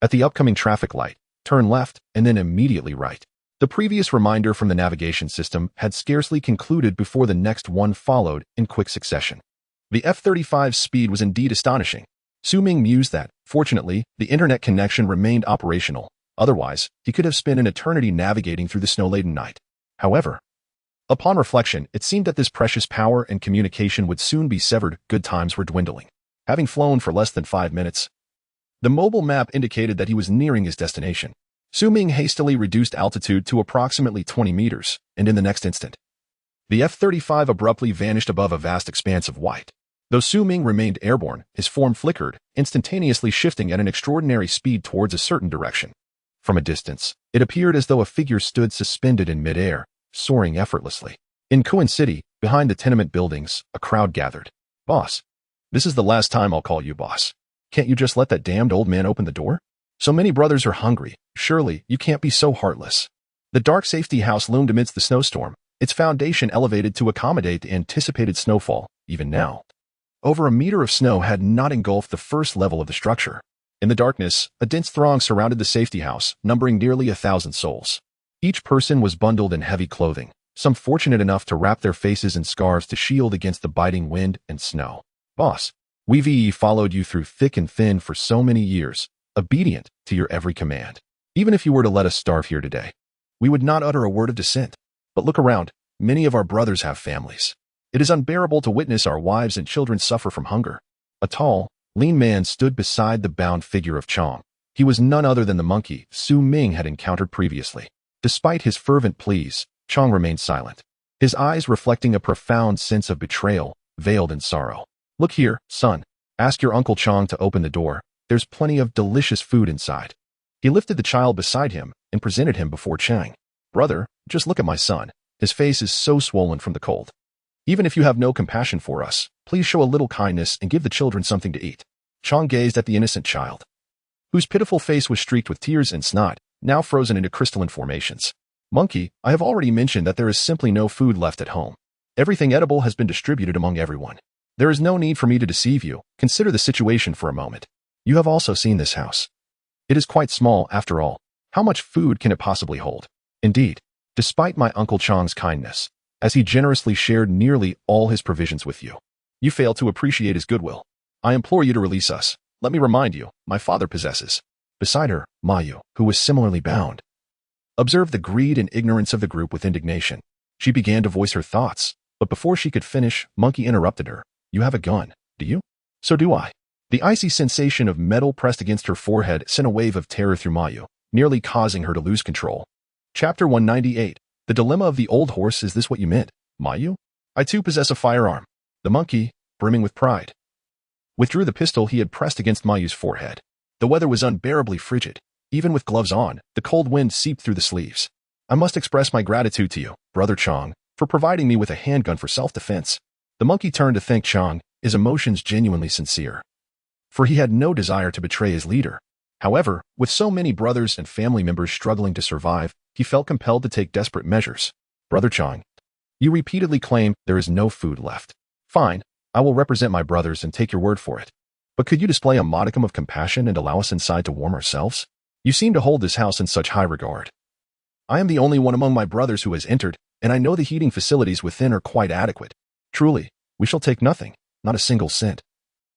At the upcoming traffic light, turn left and then immediately right. The previous reminder from the navigation system had scarcely concluded before the next one followed in quick succession. The F-35's speed was indeed astonishing. Ming mused that, fortunately, the internet connection remained operational. Otherwise, he could have spent an eternity navigating through the snow-laden night. However, upon reflection, it seemed that this precious power and communication would soon be severed. Good times were dwindling. Having flown for less than 5 minutes, the mobile map indicated that he was nearing his destination. Ming hastily reduced altitude to approximately 20 meters, and in the next instant, the F-35 abruptly vanished above a vast expanse of white. Though Ming remained airborne, his form flickered, instantaneously shifting at an extraordinary speed towards a certain direction. From a distance, it appeared as though a figure stood suspended in midair, soaring effortlessly. In Kuan City, behind the tenement buildings, a crowd gathered. Boss, this is the last time I'll call you boss. Can't you just let that damned old man open the door? So many brothers are hungry. Surely, you can't be so heartless. The dark safety house loomed amidst the snowstorm, its foundation elevated to accommodate the anticipated snowfall. Even now, over a meter of snow had not engulfed the first level of the structure. In the darkness, a dense throng surrounded the safety house, numbering nearly 1,000 souls. Each person was bundled in heavy clothing, some fortunate enough to wrap their faces in scarves to shield against the biting wind and snow. Boss, we've followed you through thick and thin for so many years, obedient to your every command. Even if you were to let us starve here today, we would not utter a word of dissent. But look around, many of our brothers have families. It is unbearable to witness our wives and children suffer from hunger. A tall, lean man stood beside the bound figure of Chong. He was none other than the monkey Ming had encountered previously. Despite his fervent pleas, Chong remained silent, his eyes reflecting a profound sense of betrayal, veiled in sorrow. Look here, son. Ask your Uncle Chong to open the door. There's plenty of delicious food inside. He lifted the child beside him and presented him before Chang. Brother, just look at my son. His face is so swollen from the cold. Even if you have no compassion for us, please show a little kindness and give the children something to eat. Chong gazed at the innocent child, whose pitiful face was streaked with tears and snot, now frozen into crystalline formations. Monkey, I have already mentioned that there is simply no food left at home. Everything edible has been distributed among everyone. There is no need for me to deceive you. Consider the situation for a moment. You have also seen this house. It is quite small, after all. How much food can it possibly hold? Indeed, despite my Uncle Chong's kindness, as he generously shared nearly all his provisions with you, you fail to appreciate his goodwill. I implore you to release us. Let me remind you, my father possesses. Beside her, Mayu, who was similarly bound, observed the greed and ignorance of the group with indignation. She began to voice her thoughts, but before she could finish, Monkey interrupted her. You have a gun, do you? So do I. The icy sensation of metal pressed against her forehead sent a wave of terror through Mayu, nearly causing her to lose control. Chapter 198. The Dilemma of the Old Horse. Is this what you meant, Mayu? I too possess a firearm. The monkey, brimming with pride, withdrew the pistol he had pressed against Mayu's forehead. The weather was unbearably frigid. Even with gloves on, the cold wind seeped through the sleeves. I must express my gratitude to you, Brother Chong, for providing me with a handgun for self-defense. The monkey turned to thank Chong, his emotions genuinely sincere, for he had no desire to betray his leader. However, with so many brothers and family members struggling to survive, he felt compelled to take desperate measures. Brother Chong, you repeatedly claim there is no food left. Fine, I will represent my brothers and take your word for it. But could you display a modicum of compassion and allow us inside to warm ourselves? You seem to hold this house in such high regard. I am the only one among my brothers who has entered, and I know the heating facilities within are quite adequate. Truly, we shall take nothing, not a single cent.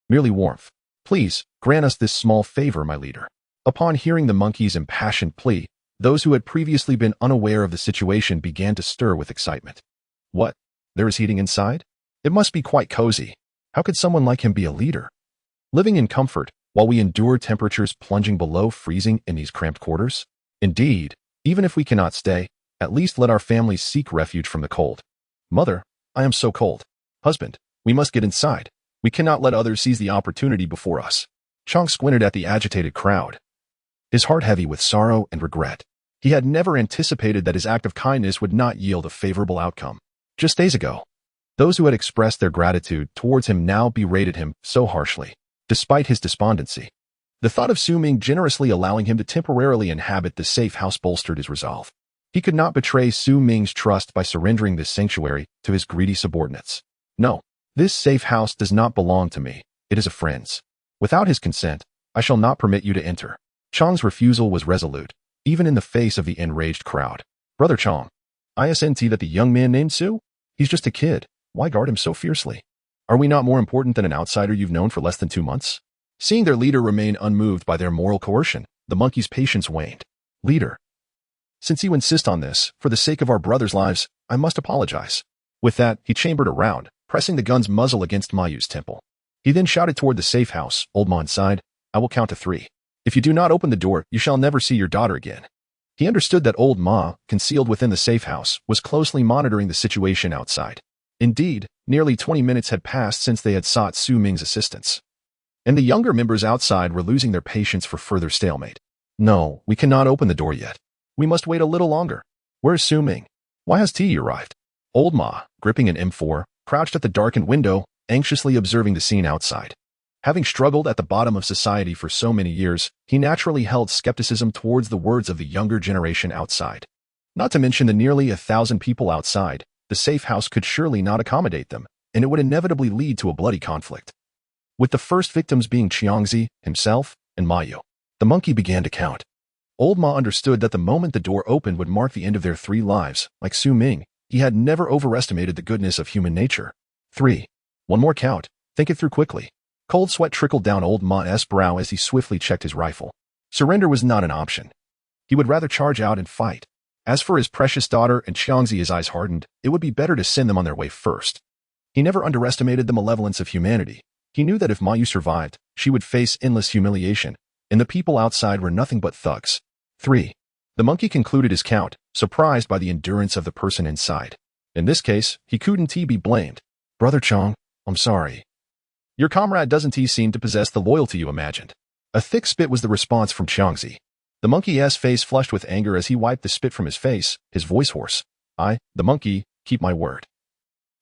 Merely warmth. Please, grant us this small favor, my leader. Upon hearing the monkey's impassioned plea, those who had previously been unaware of the situation began to stir with excitement. What? There is heating inside? It must be quite cozy. How could someone like him be a leader? Living in comfort, while we endure temperatures plunging below freezing in these cramped quarters? Indeed, even if we cannot stay, at least let our families seek refuge from the cold. Mother, I am so cold. Husband, we must get inside. We cannot let others seize the opportunity before us. Chong squinted at the agitated crowd, his heart heavy with sorrow and regret. He had never anticipated that his act of kindness would not yield a favorable outcome. Just days ago, those who had expressed their gratitude towards him now berated him so harshly. Despite his despondency, the thought of Su Ming generously allowing him to temporarily inhabit the safe house bolstered his resolve. He could not betray Su Ming's trust by surrendering this sanctuary to his greedy subordinates. No, this safe house does not belong to me. It is a friend's. Without his consent, I shall not permit you to enter. Chong's refusal was resolute, even in the face of the enraged crowd. Brother Chong, isn't that the young man named Su? He's just a kid. Why guard him so fiercely? Are we not more important than an outsider you've known for less than 2 months? Seeing their leader remain unmoved by their moral coercion, the monkey's patience waned. Leader, since you insist on this, for the sake of our brothers' lives, I must apologize. With that, he chambered around, pressing the gun's muzzle against Mayu's temple. He then shouted toward the safe house. Old Ma sighed, I will count to 3. If you do not open the door, you shall never see your daughter again. He understood that old Ma, concealed within the safe house, was closely monitoring the situation outside. Indeed, nearly 20 minutes had passed since they had sought Su Ming's assistance. And the younger members outside were losing their patience for further stalemate. No, we cannot open the door yet. We must wait a little longer. Where's Su Ming? Why has tea arrived? Old Ma, gripping an M4, crouched at the darkened window, anxiously observing the scene outside. Having struggled at the bottom of society for so many years, he naturally held skepticism towards the words of the younger generation outside. Not to mention the nearly 1,000 people outside, the safe house could surely not accommodate them, and it would inevitably lead to a bloody conflict. With the first victims being Qiangzi, himself, and Mayu, the monkey began to count. Old Ma understood that the moment the door opened would mark the end of their 3 lives. Like Su Ming, he had never overestimated the goodness of human nature. 3. One more count. Think it through quickly. Cold sweat trickled down Old Ma's brow as he swiftly checked his rifle. Surrender was not an option. He would rather charge out and fight. As for his precious daughter and Qiangzi, his eyes hardened, it would be better to send them on their way first. He never underestimated the malevolence of humanity. He knew that if Mayu survived, she would face endless humiliation, and the people outside were nothing but thugs. 3. The monkey concluded his count, surprised by the endurance of the person inside. In this case, he couldn't be blamed. Brother Chong, I'm sorry. Your comrade doesn't seem to possess the loyalty you imagined. A thick spit was the response from Qiangzi. The monkey's face flushed with anger as he wiped the spit from his face, his voice hoarse. I, the monkey, keep my word.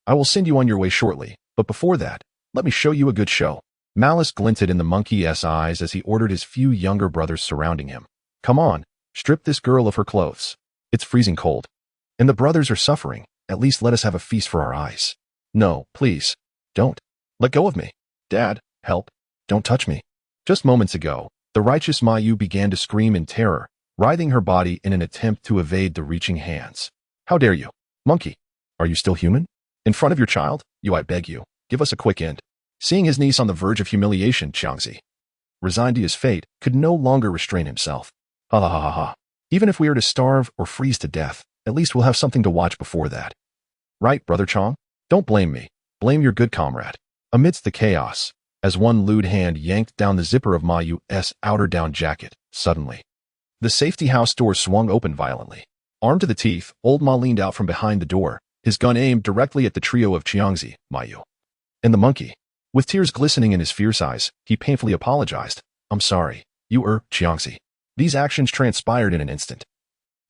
I will send you on your way shortly, but before that, let me show you a good show. Malice glinted in the monkey's eyes as he ordered his few younger brothers surrounding him. Come on, strip this girl of her clothes. It's freezing cold. And the brothers are suffering. At least let us have a feast for our eyes. No, please. Don't. Let go of me. Dad, help. Don't touch me. Just moments ago, the righteous Mayu began to scream in terror, writhing her body in an attempt to evade the reaching hands. How dare you? Monkey, are you still human? In front of your child? I beg you, give us a quick end. Seeing his niece on the verge of humiliation, Qiangzi, resigned to his fate, could no longer restrain himself. Ha ha ha ha ha. Even if we are to starve or freeze to death, at least we'll have something to watch before that. Right, Brother Chong? Don't blame me. Blame your good comrade. Amidst the chaos, as one lewd hand yanked down the zipper of Mayu's outer down jacket, suddenly, the safety house door swung open violently. Armed to the teeth, old Ma leaned out from behind the door, his gun aimed directly at the trio of Qiangzi, Mayu, and the monkey. With tears glistening in his fierce eyes, he painfully apologized. I'm sorry, Qiangzi. These actions transpired in an instant.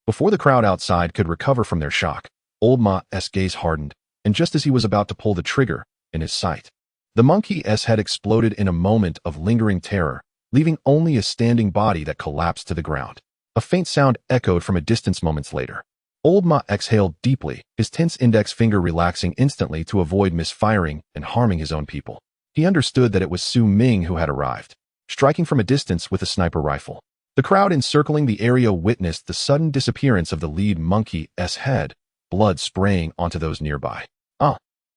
Before the crowd outside could recover from their shock, old Ma's gaze hardened, and just as he was about to pull the trigger, in his sight, the monkey's head exploded in a moment of lingering terror, leaving only a standing body that collapsed to the ground. A faint sound echoed from a distance moments later. Old Ma exhaled deeply, his tense index finger relaxing instantly to avoid misfiring and harming his own people. He understood that it was Su Ming who had arrived, striking from a distance with a sniper rifle. The crowd encircling the area witnessed the sudden disappearance of the lead monkey's head, blood spraying onto those nearby. Ah,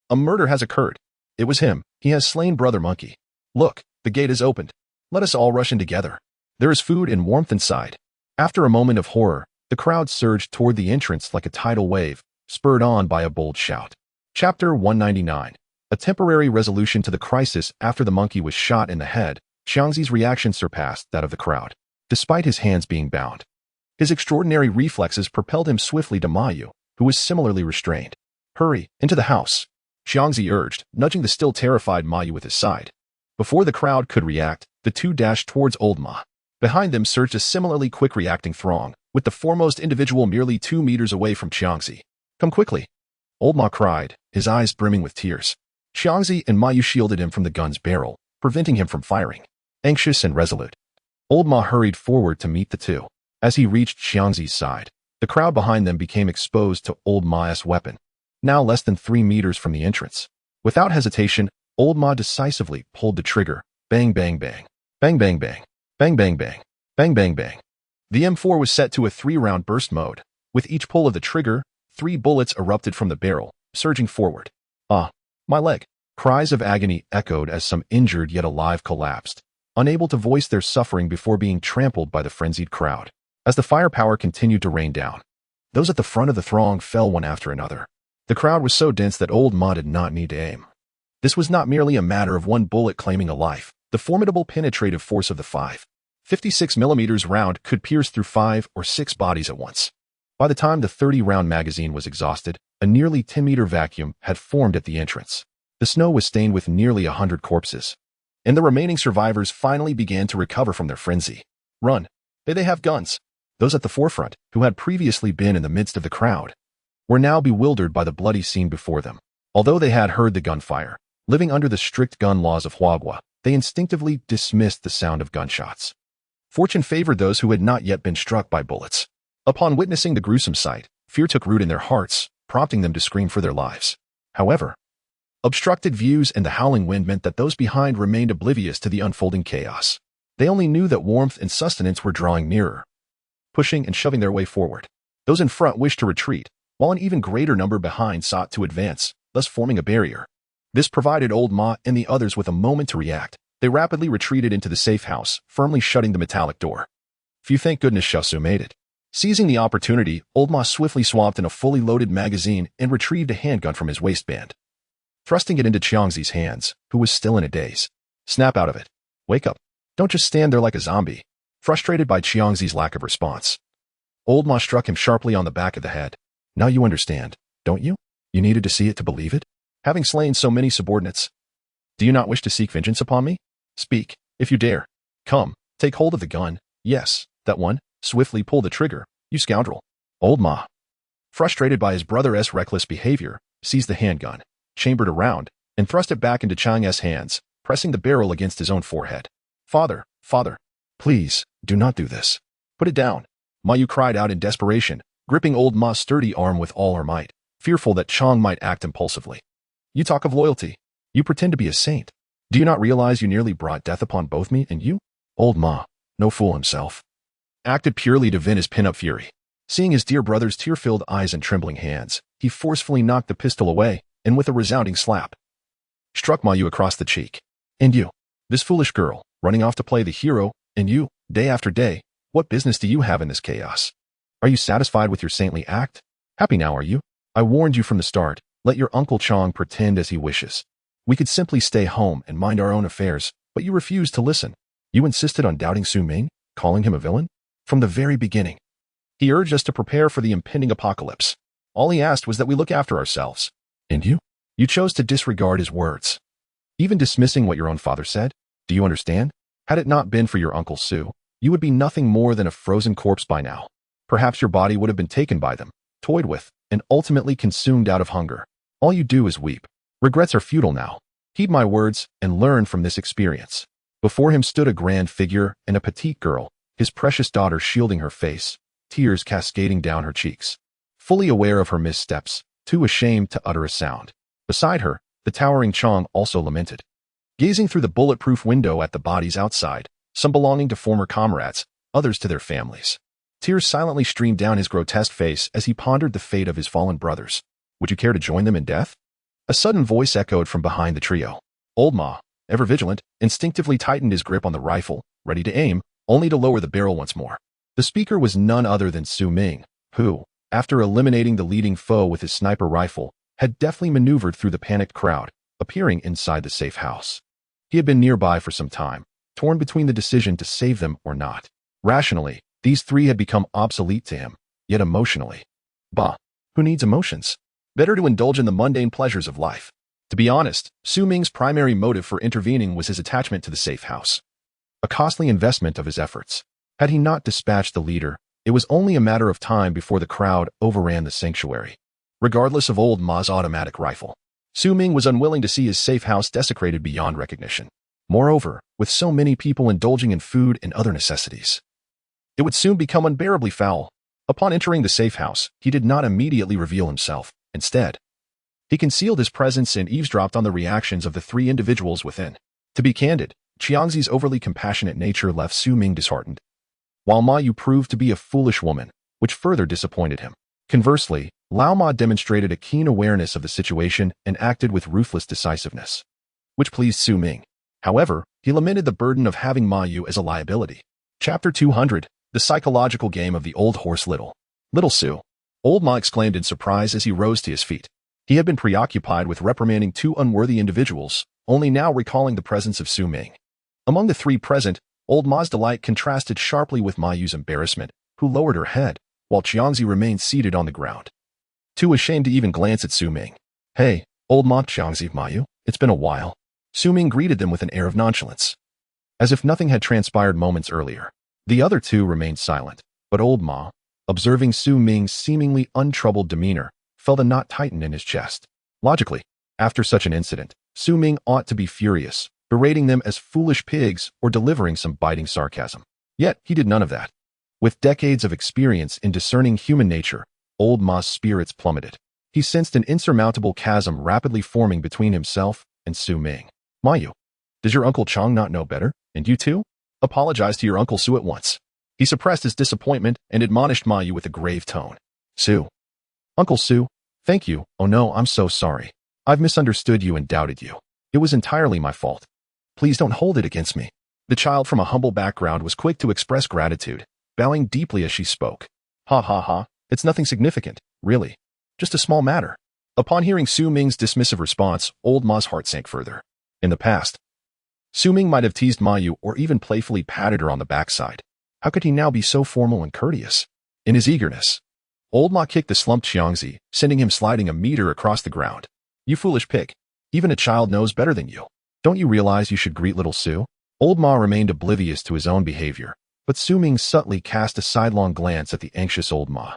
a murder has occurred. It was him. He has slain Brother Monkey. Look, the gate is opened. Let us all rush in together. There is food and warmth inside. After a moment of horror, the crowd surged toward the entrance like a tidal wave, spurred on by a bold shout. Chapter 199. A temporary resolution to the crisis after the monkey was shot in the head. Xiangzi's reaction surpassed that of the crowd, despite his hands being bound. His extraordinary reflexes propelled him swiftly to Mayu, who was similarly restrained. Hurry, into the house, Xiangzi urged, nudging the still terrified Mayu with his side. Before the crowd could react, the two dashed towards old Ma. Behind them surged a similarly quick-reacting throng, with the foremost individual merely 2 meters away from Xiangzi. Come quickly, old Ma cried, his eyes brimming with tears. Xiangzi and Mayu shielded him from the gun's barrel, preventing him from firing. Anxious and resolute, old Ma hurried forward to meet the two. As he reached Xiangzi's side, the crowd behind them became exposed to old Ma's weapon, now less than 3 meters from the entrance. Without hesitation, old Ma decisively pulled the trigger. Bang, bang, bang. Bang, bang, bang. Bang, bang, bang. Bang, bang, bang. The M4 was set to a 3-round burst mode. With each pull of the trigger, 3 bullets erupted from the barrel, surging forward. Ah, my leg. Cries of agony echoed as some injured yet alive collapsed, unable to voice their suffering before being trampled by the frenzied crowd. As the firepower continued to rain down, those at the front of the throng fell one after another. The crowd was so dense that old Ma did not need to aim. This was not merely a matter of one bullet claiming a life. The formidable penetrative force of the 5.56mm round could pierce through 5 or 6 bodies at once. By the time the 30-round magazine was exhausted, a nearly 10-meter vacuum had formed at the entrance. The snow was stained with nearly 100 corpses, and the remaining survivors finally began to recover from their frenzy. Run! They have guns! Those at the forefront, who had previously been in the midst of the crowd, were now bewildered by the bloody scene before them. Although they had heard the gunfire, living under the strict gun laws of Huagua, they instinctively dismissed the sound of gunshots. Fortune favored those who had not yet been struck by bullets. Upon witnessing the gruesome sight, fear took root in their hearts, prompting them to scream for their lives. However, obstructed views and the howling wind meant that those behind remained oblivious to the unfolding chaos. They only knew that warmth and sustenance were drawing nearer, pushing and shoving their way forward. Those in front wished to retreat, while an even greater number behind sought to advance, thus forming a barrier. This provided old Ma and the others with a moment to react. They rapidly retreated into the safe house, firmly shutting the metallic door. Phew, thank goodness Shasu made it. Seizing the opportunity, old Ma swiftly swapped in a fully loaded magazine and retrieved a handgun from his waistband, thrusting it into Xiangzi's hands, who was still in a daze. Snap out of it. Wake up. Don't just stand there like a zombie. Frustrated by Xiangzi's lack of response, old Ma struck him sharply on the back of the head. Now you understand, don't you? You needed to see it to believe it? Having slain so many subordinates, do you not wish to seek vengeance upon me? Speak, if you dare. Come, take hold of the gun. Yes, that one. Swiftly pull the trigger, you scoundrel. Old Ma, frustrated by his brother's reckless behavior, seized the handgun, chambered a round, and thrust it back into Chang's hands, pressing the barrel against his own forehead. Father, please, do not do this. Put it down. Mayu cried out in desperation, gripping old Ma's sturdy arm with all her might, fearful that Chang might act impulsively. You talk of loyalty. You pretend to be a saint. Do you not realize you nearly brought death upon both me and you? Old Ma, no fool himself, acted purely to vent his pent-up fury. Seeing his dear brother's tear-filled eyes and trembling hands, he forcefully knocked the pistol away, and with a resounding slap, struck Mayu across the cheek. And you, this foolish girl, running off to play the hero, and you, day after day, what business do you have in this chaos? Are you satisfied with your saintly act? Happy now, are you? I warned you from the start, let your Uncle Chang pretend as he wishes. We could simply stay home and mind our own affairs, but you refused to listen. You insisted on doubting Su Ming, calling him a villain? From the very beginning, he urged us to prepare for the impending apocalypse. All he asked was that we look after ourselves. And you? You chose to disregard his words, even dismissing what your own father said. Do you understand? Had it not been for your Uncle Su, you would be nothing more than a frozen corpse by now. Perhaps your body would have been taken by them, toyed with, and ultimately consumed out of hunger. All you do is weep. Regrets are futile now. Heed my words and learn from this experience. Before him stood a grand figure and a petite girl, his precious daughter shielding her face, tears cascading down her cheeks. Fully aware of her missteps, too ashamed to utter a sound. Beside her, the towering Chang also lamented. Gazing through the bulletproof window at the bodies outside, some belonging to former comrades, others to their families. Tears silently streamed down his grotesque face as he pondered the fate of his fallen brothers. Would you care to join them in death? A sudden voice echoed from behind the trio. Old Ma, ever vigilant, instinctively tightened his grip on the rifle, ready to aim, only to lower the barrel once more. The speaker was none other than Su Ming, who, after eliminating the leading foe with his sniper rifle, had deftly maneuvered through the panicked crowd, appearing inside the safe house. He had been nearby for some time, torn between the decision to save them or not. Rationally, these three had become obsolete to him, yet emotionally. Bah, who needs emotions? Better to indulge in the mundane pleasures of life. To be honest, Su Ming's primary motive for intervening was his attachment to the safe house. A costly investment of his efforts. Had he not dispatched the leader, it was only a matter of time before the crowd overran the sanctuary. Regardless of old Ma's automatic rifle, Su Ming was unwilling to see his safe house desecrated beyond recognition. Moreover, with so many people indulging in food and other necessities, it would soon become unbearably foul. Upon entering the safe house, he did not immediately reveal himself. Instead, he concealed his presence and eavesdropped on the reactions of the three individuals within. To be candid, Qiangzi's overly compassionate nature left Su Ming disheartened, while Ma Yu proved to be a foolish woman, which further disappointed him. Conversely, Lao Ma demonstrated a keen awareness of the situation and acted with ruthless decisiveness, which pleased Su Ming. However, he lamented the burden of having Ma Yu as a liability. Chapter 200, The Psychological Game of the Old Horse Little. Little Su. Old Ma exclaimed in surprise as he rose to his feet. He had been preoccupied with reprimanding two unworthy individuals, only now recalling the presence of Su Ming. Among the three present, Old Ma's delight contrasted sharply with Ma Yu's embarrassment, who lowered her head, while Qiangzi remained seated on the ground, too ashamed to even glance at Su Ming. Hey, Old Ma, Qiangzi, Ma Yu, it's been a while. Su Ming greeted them with an air of nonchalance, as if nothing had transpired moments earlier. The other two remained silent, but Old Ma, observing Su Ming's seemingly untroubled demeanor, felt a knot tighten in his chest. Logically, after such an incident, Su Ming ought to be furious, berating them as foolish pigs or delivering some biting sarcasm. Yet, he did none of that. With decades of experience in discerning human nature, Old Ma's spirits plummeted. He sensed an insurmountable chasm rapidly forming between himself and Su Ming. Ma Yu, does your Uncle Chang not know better? And you too? Apologize to your Uncle Su at once. He suppressed his disappointment and admonished Ma Yu with a grave tone. Su. Uncle Su, thank you. Oh no, I'm so sorry. I've misunderstood you and doubted you. It was entirely my fault. Please don't hold it against me. The child from a humble background was quick to express gratitude, bowing deeply as she spoke. Ha ha ha, it's nothing significant, really. Just a small matter. Upon hearing Su Ming's dismissive response, Old Ma's heart sank further. In the past, Su Ming might have teased Ma Yu or even playfully patted her on the backside. How could he now be so formal and courteous? In his eagerness, Old Ma kicked the slumped Qiangzi, sending him sliding a meter across the ground. You foolish pig. Even a child knows better than you. Don't you realize you should greet little Su? Old Ma remained oblivious to his own behavior, but Su Ming subtly cast a sidelong glance at the anxious Old Ma.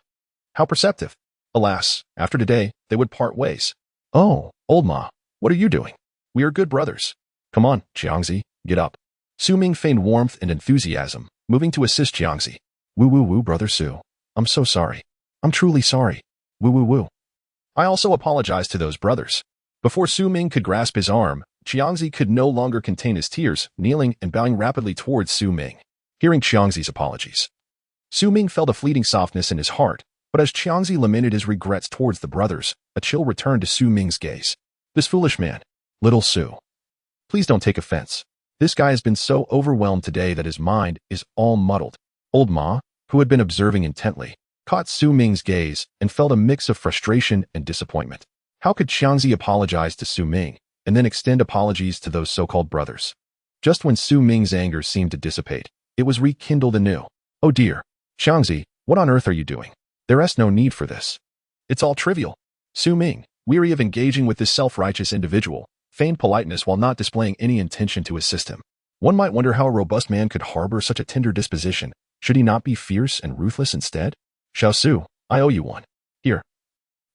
How perceptive. Alas, after today, they would part ways. Oh, Old Ma, what are you doing? We are good brothers. Come on, Qiangzi, get up. Su Ming feigned warmth and enthusiasm, moving to assist Qiangzi. Woo woo woo, brother Su. I'm so sorry. I'm truly sorry. Woo woo woo. I also apologize to those brothers. Before Su Ming could grasp his arm, Qiangzi could no longer contain his tears, kneeling and bowing rapidly towards Su Ming. Hearing Qiangzi's apologies, Su Ming felt a fleeting softness in his heart, but as Qiangzi lamented his regrets towards the brothers, a chill returned to Su Ming's gaze. This foolish man, little Su. Please don't take offense. This guy has been so overwhelmed today that his mind is all muddled. Old Ma, who had been observing intently, caught Su Ming's gaze and felt a mix of frustration and disappointment. How could Qiangzi apologize to Su Ming and then extend apologies to those so-called brothers? Just when Su Ming's anger seemed to dissipate, it was rekindled anew. Oh dear, Qiangzi, what on earth are you doing? There is no need for this. It's all trivial. Su Ming, weary of engaging with this self-righteous individual, feigned politeness while not displaying any intention to assist him. One might wonder how a robust man could harbor such a tender disposition. Should he not be fierce and ruthless instead? Xiao Su, I owe you one. Here.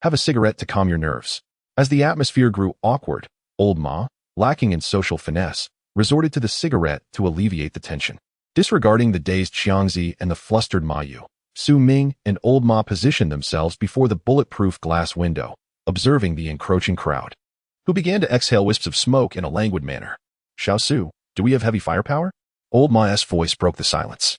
Have a cigarette to calm your nerves. As the atmosphere grew awkward, Old Ma, lacking in social finesse, resorted to the cigarette to alleviate the tension. Disregarding the dazed Qiangzi and the flustered Ma Yu, Su Ming and Old Ma positioned themselves before the bulletproof glass window, observing the encroaching crowd, who began to exhale wisps of smoke in a languid manner. Xiao Su, do we have heavy firepower? Old Ma's voice broke the silence.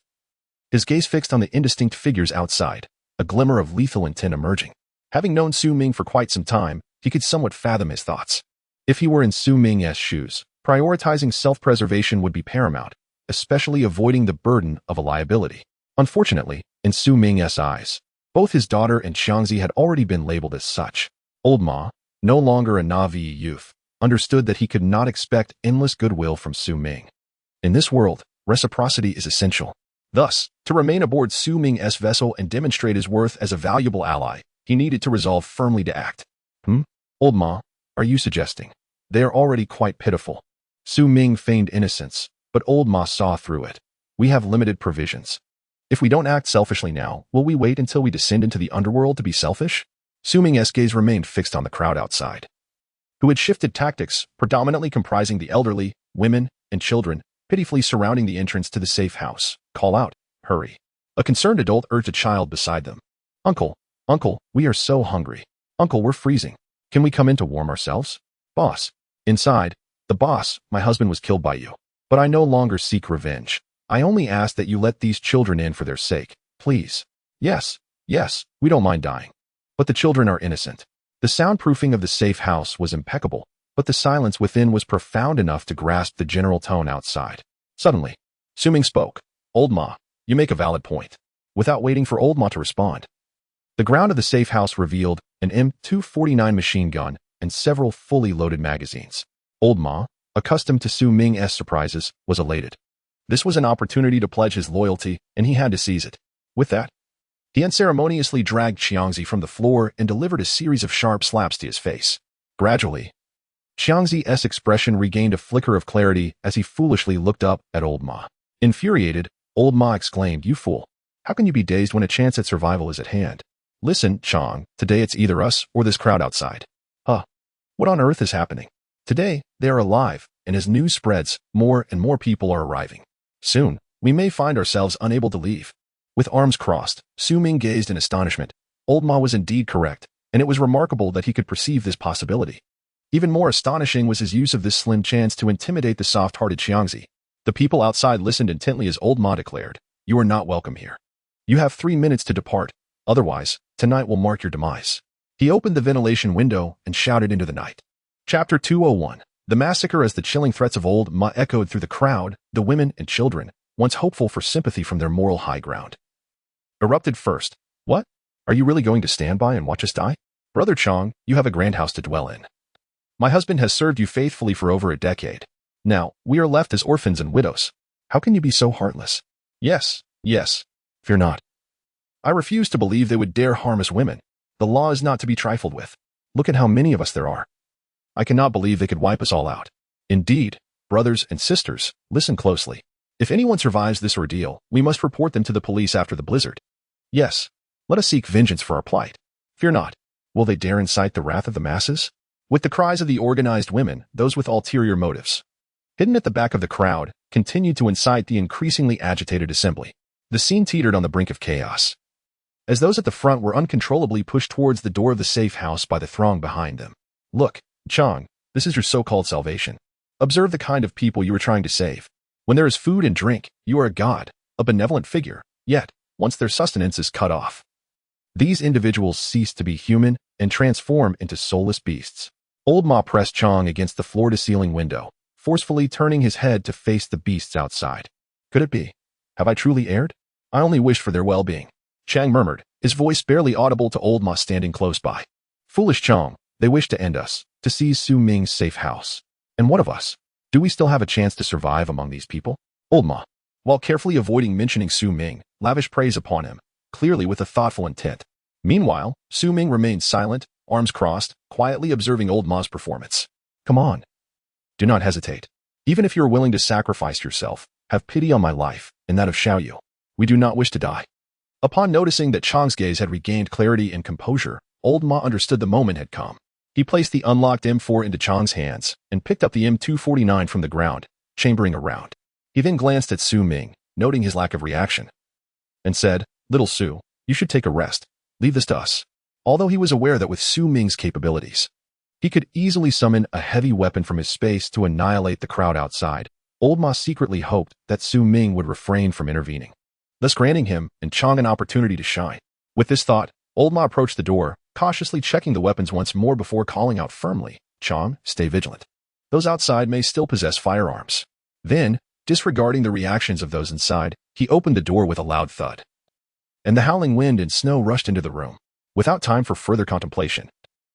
his gaze fixed on the indistinct figures outside, a glimmer of lethal intent emerging. Having known Su Ming for quite some time, he could somewhat fathom his thoughts. If he were in Su Ming's shoes, prioritizing self-preservation would be paramount, especially avoiding the burden of a liability. Unfortunately, in Su Ming's eyes, both his daughter and Xiangzi had already been labeled as such. Old Ma, no longer a naive youth, understood that he could not expect endless goodwill from Su Ming. In this world, reciprocity is essential. Thus, to remain aboard Su Ming's vessel and demonstrate his worth as a valuable ally, he needed to resolve firmly to act. Old Ma, are you suggesting? They are already quite pitiful. Su Ming feigned innocence, but Old Ma saw through it. We have limited provisions. If we don't act selfishly now, will we wait until we descend into the underworld to be selfish? Su Ming's gaze remained fixed on the crowd outside, who had shifted tactics, predominantly comprising the elderly, women, and children, pitifully surrounding the entrance to the safe house. Call out, hurry. A concerned adult urged a child beside them. Uncle, we are so hungry. Uncle, we're freezing. Can we come in to warm ourselves? Boss. Inside. The boss, my husband was killed by you. But I no longer seek revenge. I only ask that you let these children in for their sake, please. Yes, we don't mind dying. But the children are innocent. The soundproofing of the safe house was impeccable, but the silence within was profound enough to grasp the general tone outside. Suddenly, Su Ming spoke. Old Ma, you make a valid point. Without waiting for Old Ma to respond, the ground of the safe house revealed an M249 machine gun and several fully loaded magazines. Old Ma, accustomed to Su Ming's surprises, was elated. This was an opportunity to pledge his loyalty, and he had to seize it. With that, he unceremoniously dragged Xiangzi from the floor and delivered a series of sharp slaps to his face. Gradually, Xiangzi's expression regained a flicker of clarity as he foolishly looked up at Old Ma. Infuriated, Old Ma exclaimed, "You fool! How can you be dazed when a chance at survival is at hand? Listen, Chang, today it's either us or this crowd outside." What on earth is happening? Today, they are alive, and as news spreads, more and more people are arriving. Soon, we may find ourselves unable to leave. With arms crossed, Su Ming gazed in astonishment. Old Ma was indeed correct, and it was remarkable that he could perceive this possibility. Even more astonishing was his use of this slim chance to intimidate the soft-hearted Xiangzi. The people outside listened intently as Old Ma declared, "You are not welcome here. You have 3 minutes to depart, otherwise, tonight will mark your demise." He opened the ventilation window and shouted into the night. Chapter 201. The massacre. As the chilling threats of Old Ma echoed through the crowd, the women and children, once hopeful for sympathy from their moral high ground, erupted first. What? Are you really going to stand by and watch us die? Brother Chang, you have a grand house to dwell in. My husband has served you faithfully for over a decade. Now, we are left as orphans and widows. How can you be so heartless? Yes. Fear not. I refuse to believe they would dare harm us women. The law is not to be trifled with. Look at how many of us there are. I cannot believe they could wipe us all out. Indeed, brothers and sisters, listen closely. If anyone survives this ordeal, we must report them to the police after the blizzard. Yes, let us seek vengeance for our plight. Fear not. Will they dare incite the wrath of the masses? With the cries of the organized women, those with ulterior motives, hidden at the back of the crowd, continued to incite the increasingly agitated assembly. The scene teetered on the brink of chaos, as those at the front were uncontrollably pushed towards the door of the safe house by the throng behind them. Look, Chang, this is your so-called salvation. Observe the kind of people you are trying to save. When there is food and drink, you are a god, a benevolent figure, yet, once their sustenance is cut off, these individuals cease to be human and transform into soulless beasts. Old Ma pressed Chang against the floor-to-ceiling window, forcefully turning his head to face the beasts outside. Could it be? Have I truly erred? I only wished for their well-being. Chang murmured, his voice barely audible to Old Ma standing close by. Foolish Chang, they wish to end us, to seize Su Ming's safe house. And what of us? Do we still have a chance to survive among these people? Old Ma, while carefully avoiding mentioning Su Ming, lavished praise upon him, clearly with a thoughtful intent. Meanwhile, Su Ming remained silent, arms crossed, quietly observing Old Ma's performance. Come on. Do not hesitate. Even if you are willing to sacrifice yourself, have pity on my life and that of Xiaoyu. We do not wish to die. Upon noticing that Chang's gaze had regained clarity and composure, Old Ma understood the moment had come. He placed the unlocked M4 into Chang's hands and picked up the M249 from the ground, chambering around. He then glanced at Su Ming, noting his lack of reaction, and said, "Little Su, you should take a rest. Leave this to us." Although he was aware that with Su Ming's capabilities, he could easily summon a heavy weapon from his space to annihilate the crowd outside, Old Ma secretly hoped that Su Ming would refrain from intervening. thus granting him and Chang an opportunity to shine. With this thought, Old Ma approached the door, cautiously checking the weapons once more before calling out firmly, "Chang, stay vigilant. Those outside may still possess firearms." Then, disregarding the reactions of those inside, he opened the door with a loud thud. And the howling wind and snow rushed into the room. Without time for further contemplation,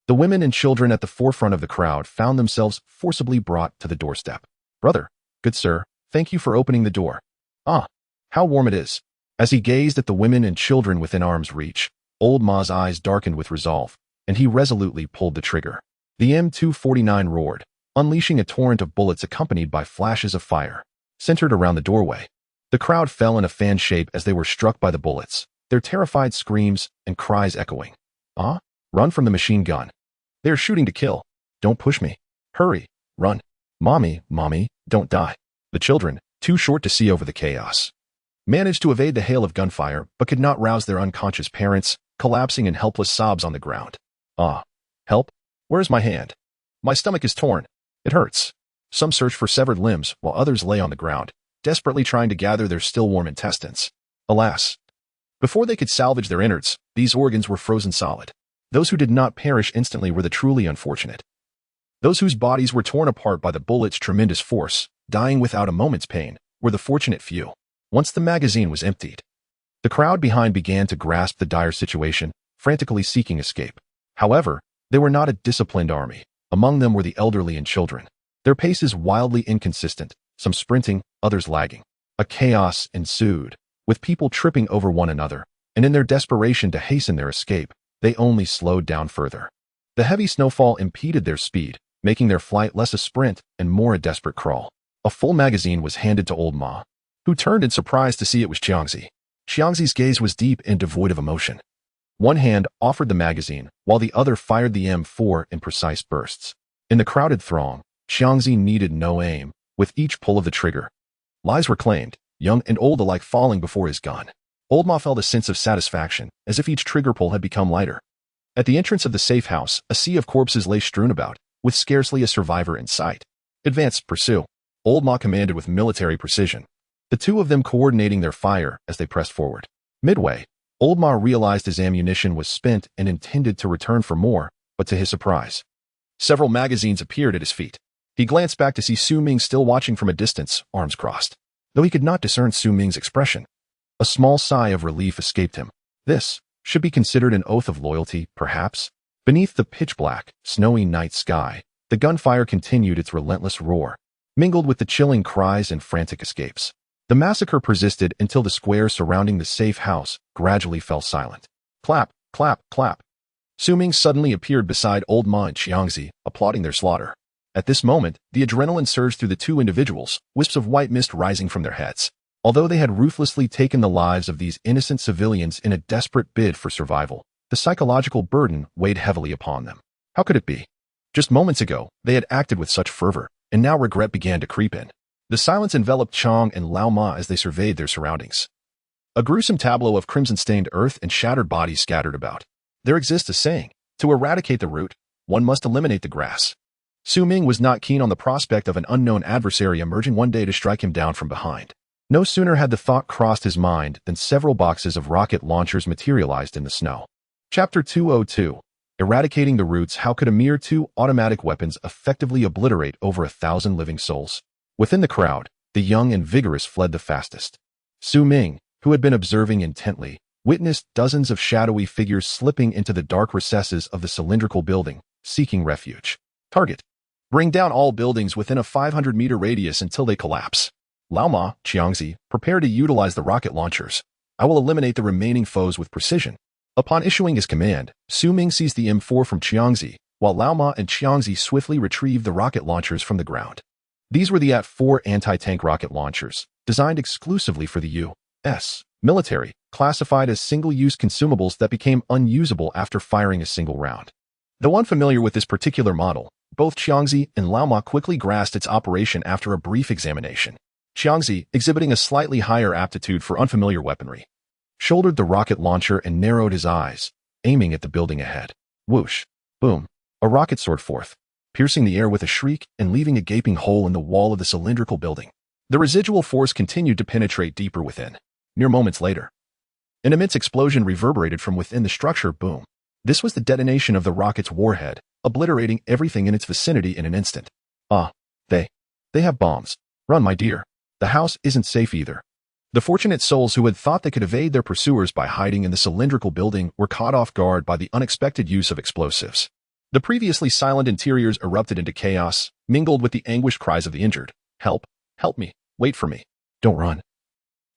the women and children at the forefront of the crowd found themselves forcibly brought to the doorstep. "Brother, good sir, thank you for opening the door. Ah, how warm it is." As he gazed at the women and children within arm's reach, Old Ma's eyes darkened with resolve, and he resolutely pulled the trigger. The M249 roared, unleashing a torrent of bullets accompanied by flashes of fire. Centered around the doorway, the crowd fell in a fan shape as they were struck by the bullets, their terrified screams and cries echoing. "Ah, run from the machine gun. They are shooting to kill. Don't push me. Hurry, run. Mommy, don't die." The children, too short to see over the chaos, managed to evade the hail of gunfire but could not rouse their unconscious parents, collapsing in helpless sobs on the ground. "Ah, help. Where's my hand? My stomach is torn. It hurts." Some searched for severed limbs while others lay on the ground, desperately trying to gather their still warm intestines. Alas, before they could salvage their innards, these organs were frozen solid. Those who did not perish instantly were the truly unfortunate. Those whose bodies were torn apart by the bullet's tremendous force, dying without a moment's pain, were the fortunate few. Once the magazine was emptied, the crowd behind began to grasp the dire situation, frantically seeking escape. However, they were not a disciplined army. Among them were the elderly and children. Their paces wildly inconsistent, some sprinting, others lagging. A chaos ensued, with people tripping over one another, and in their desperation to hasten their escape, they only slowed down further. The heavy snowfall impeded their speed, making their flight less a sprint and more a desperate crawl. A full magazine was handed to Old Ma, who turned in surprise to see it was Xiangzi. Xiangzi's gaze was deep and devoid of emotion. One hand offered the magazine, while the other fired the M4 in precise bursts. In the crowded throng, Xiangzi needed no aim, with each pull of the trigger. Lives were claimed, young and old alike falling before his gun. Old Ma felt a sense of satisfaction, as if each trigger pull had become lighter. At the entrance of the safe house, a sea of corpses lay strewn about, with scarcely a survivor in sight. "Advance, pursue," Old Ma commanded with military precision, the two of them coordinating their fire as they pressed forward. Midway, Old Ma realized his ammunition was spent and intended to return for more, but to his surprise, several magazines appeared at his feet. He glanced back to see Su Ming still watching from a distance, arms crossed. Though he could not discern Su Ming's expression, a small sigh of relief escaped him. This should be considered an oath of loyalty, perhaps. Beneath the pitch-black, snowy night sky, the gunfire continued its relentless roar, mingled with the chilling cries and frantic escapes. The massacre persisted until the square surrounding the safe house gradually fell silent. Clap, clap, clap. Su Ming suddenly appeared beside Old Ma and Xiangzi, applauding their slaughter. At this moment, the adrenaline surged through the two individuals, wisps of white mist rising from their heads. Although they had ruthlessly taken the lives of these innocent civilians in a desperate bid for survival, the psychological burden weighed heavily upon them. How could it be? Just moments ago, they had acted with such fervor, and now regret began to creep in. The silence enveloped Chang and Lao Ma as they surveyed their surroundings. A gruesome tableau of crimson-stained earth and shattered bodies scattered about. There exists a saying, to eradicate the root, one must eliminate the grass. Su Ming was not keen on the prospect of an unknown adversary emerging one day to strike him down from behind. No sooner had the thought crossed his mind than several boxes of rocket launchers materialized in the snow. Chapter 202. Eradicating the roots. How could a mere 2 automatic weapons effectively obliterate over 1,000 living souls? Within the crowd, the young and vigorous fled the fastest. Su Ming, who had been observing intently, witnessed dozens of shadowy figures slipping into the dark recesses of the cylindrical building, seeking refuge. Target: bring down all buildings within a 500-meter radius until they collapse. Lao Ma, Xiangzi, prepare to utilize the rocket launchers. I will eliminate the remaining foes with precision. Upon issuing his command, Su Ming seized the M4 from Xiangzi, while Lao Ma and Xiangzi swiftly retrieved the rocket launchers from the ground. These were the AT-4 anti-tank rocket launchers, designed exclusively for the U.S. military, classified as single-use consumables that became unusable after firing a single round. Though unfamiliar with this particular model, both Xiangzi and Lao Ma quickly grasped its operation after a brief examination. Xiangzi, exhibiting a slightly higher aptitude for unfamiliar weaponry, shouldered the rocket launcher and narrowed his eyes, aiming at the building ahead. Whoosh! Boom! A rocket soared forth, piercing the air with a shriek and leaving a gaping hole in the wall of the cylindrical building. The residual force continued to penetrate deeper within. Mere moments later, an immense explosion reverberated from within the structure. Boom. This was the detonation of the rocket's warhead, obliterating everything in its vicinity in an instant. Ah, they have bombs. Run, my dear. The house isn't safe either. The fortunate souls who had thought they could evade their pursuers by hiding in the cylindrical building were caught off guard by the unexpected use of explosives. The previously silent interiors erupted into chaos, mingled with the anguished cries of the injured. Help! Help me! Wait for me! Don't run!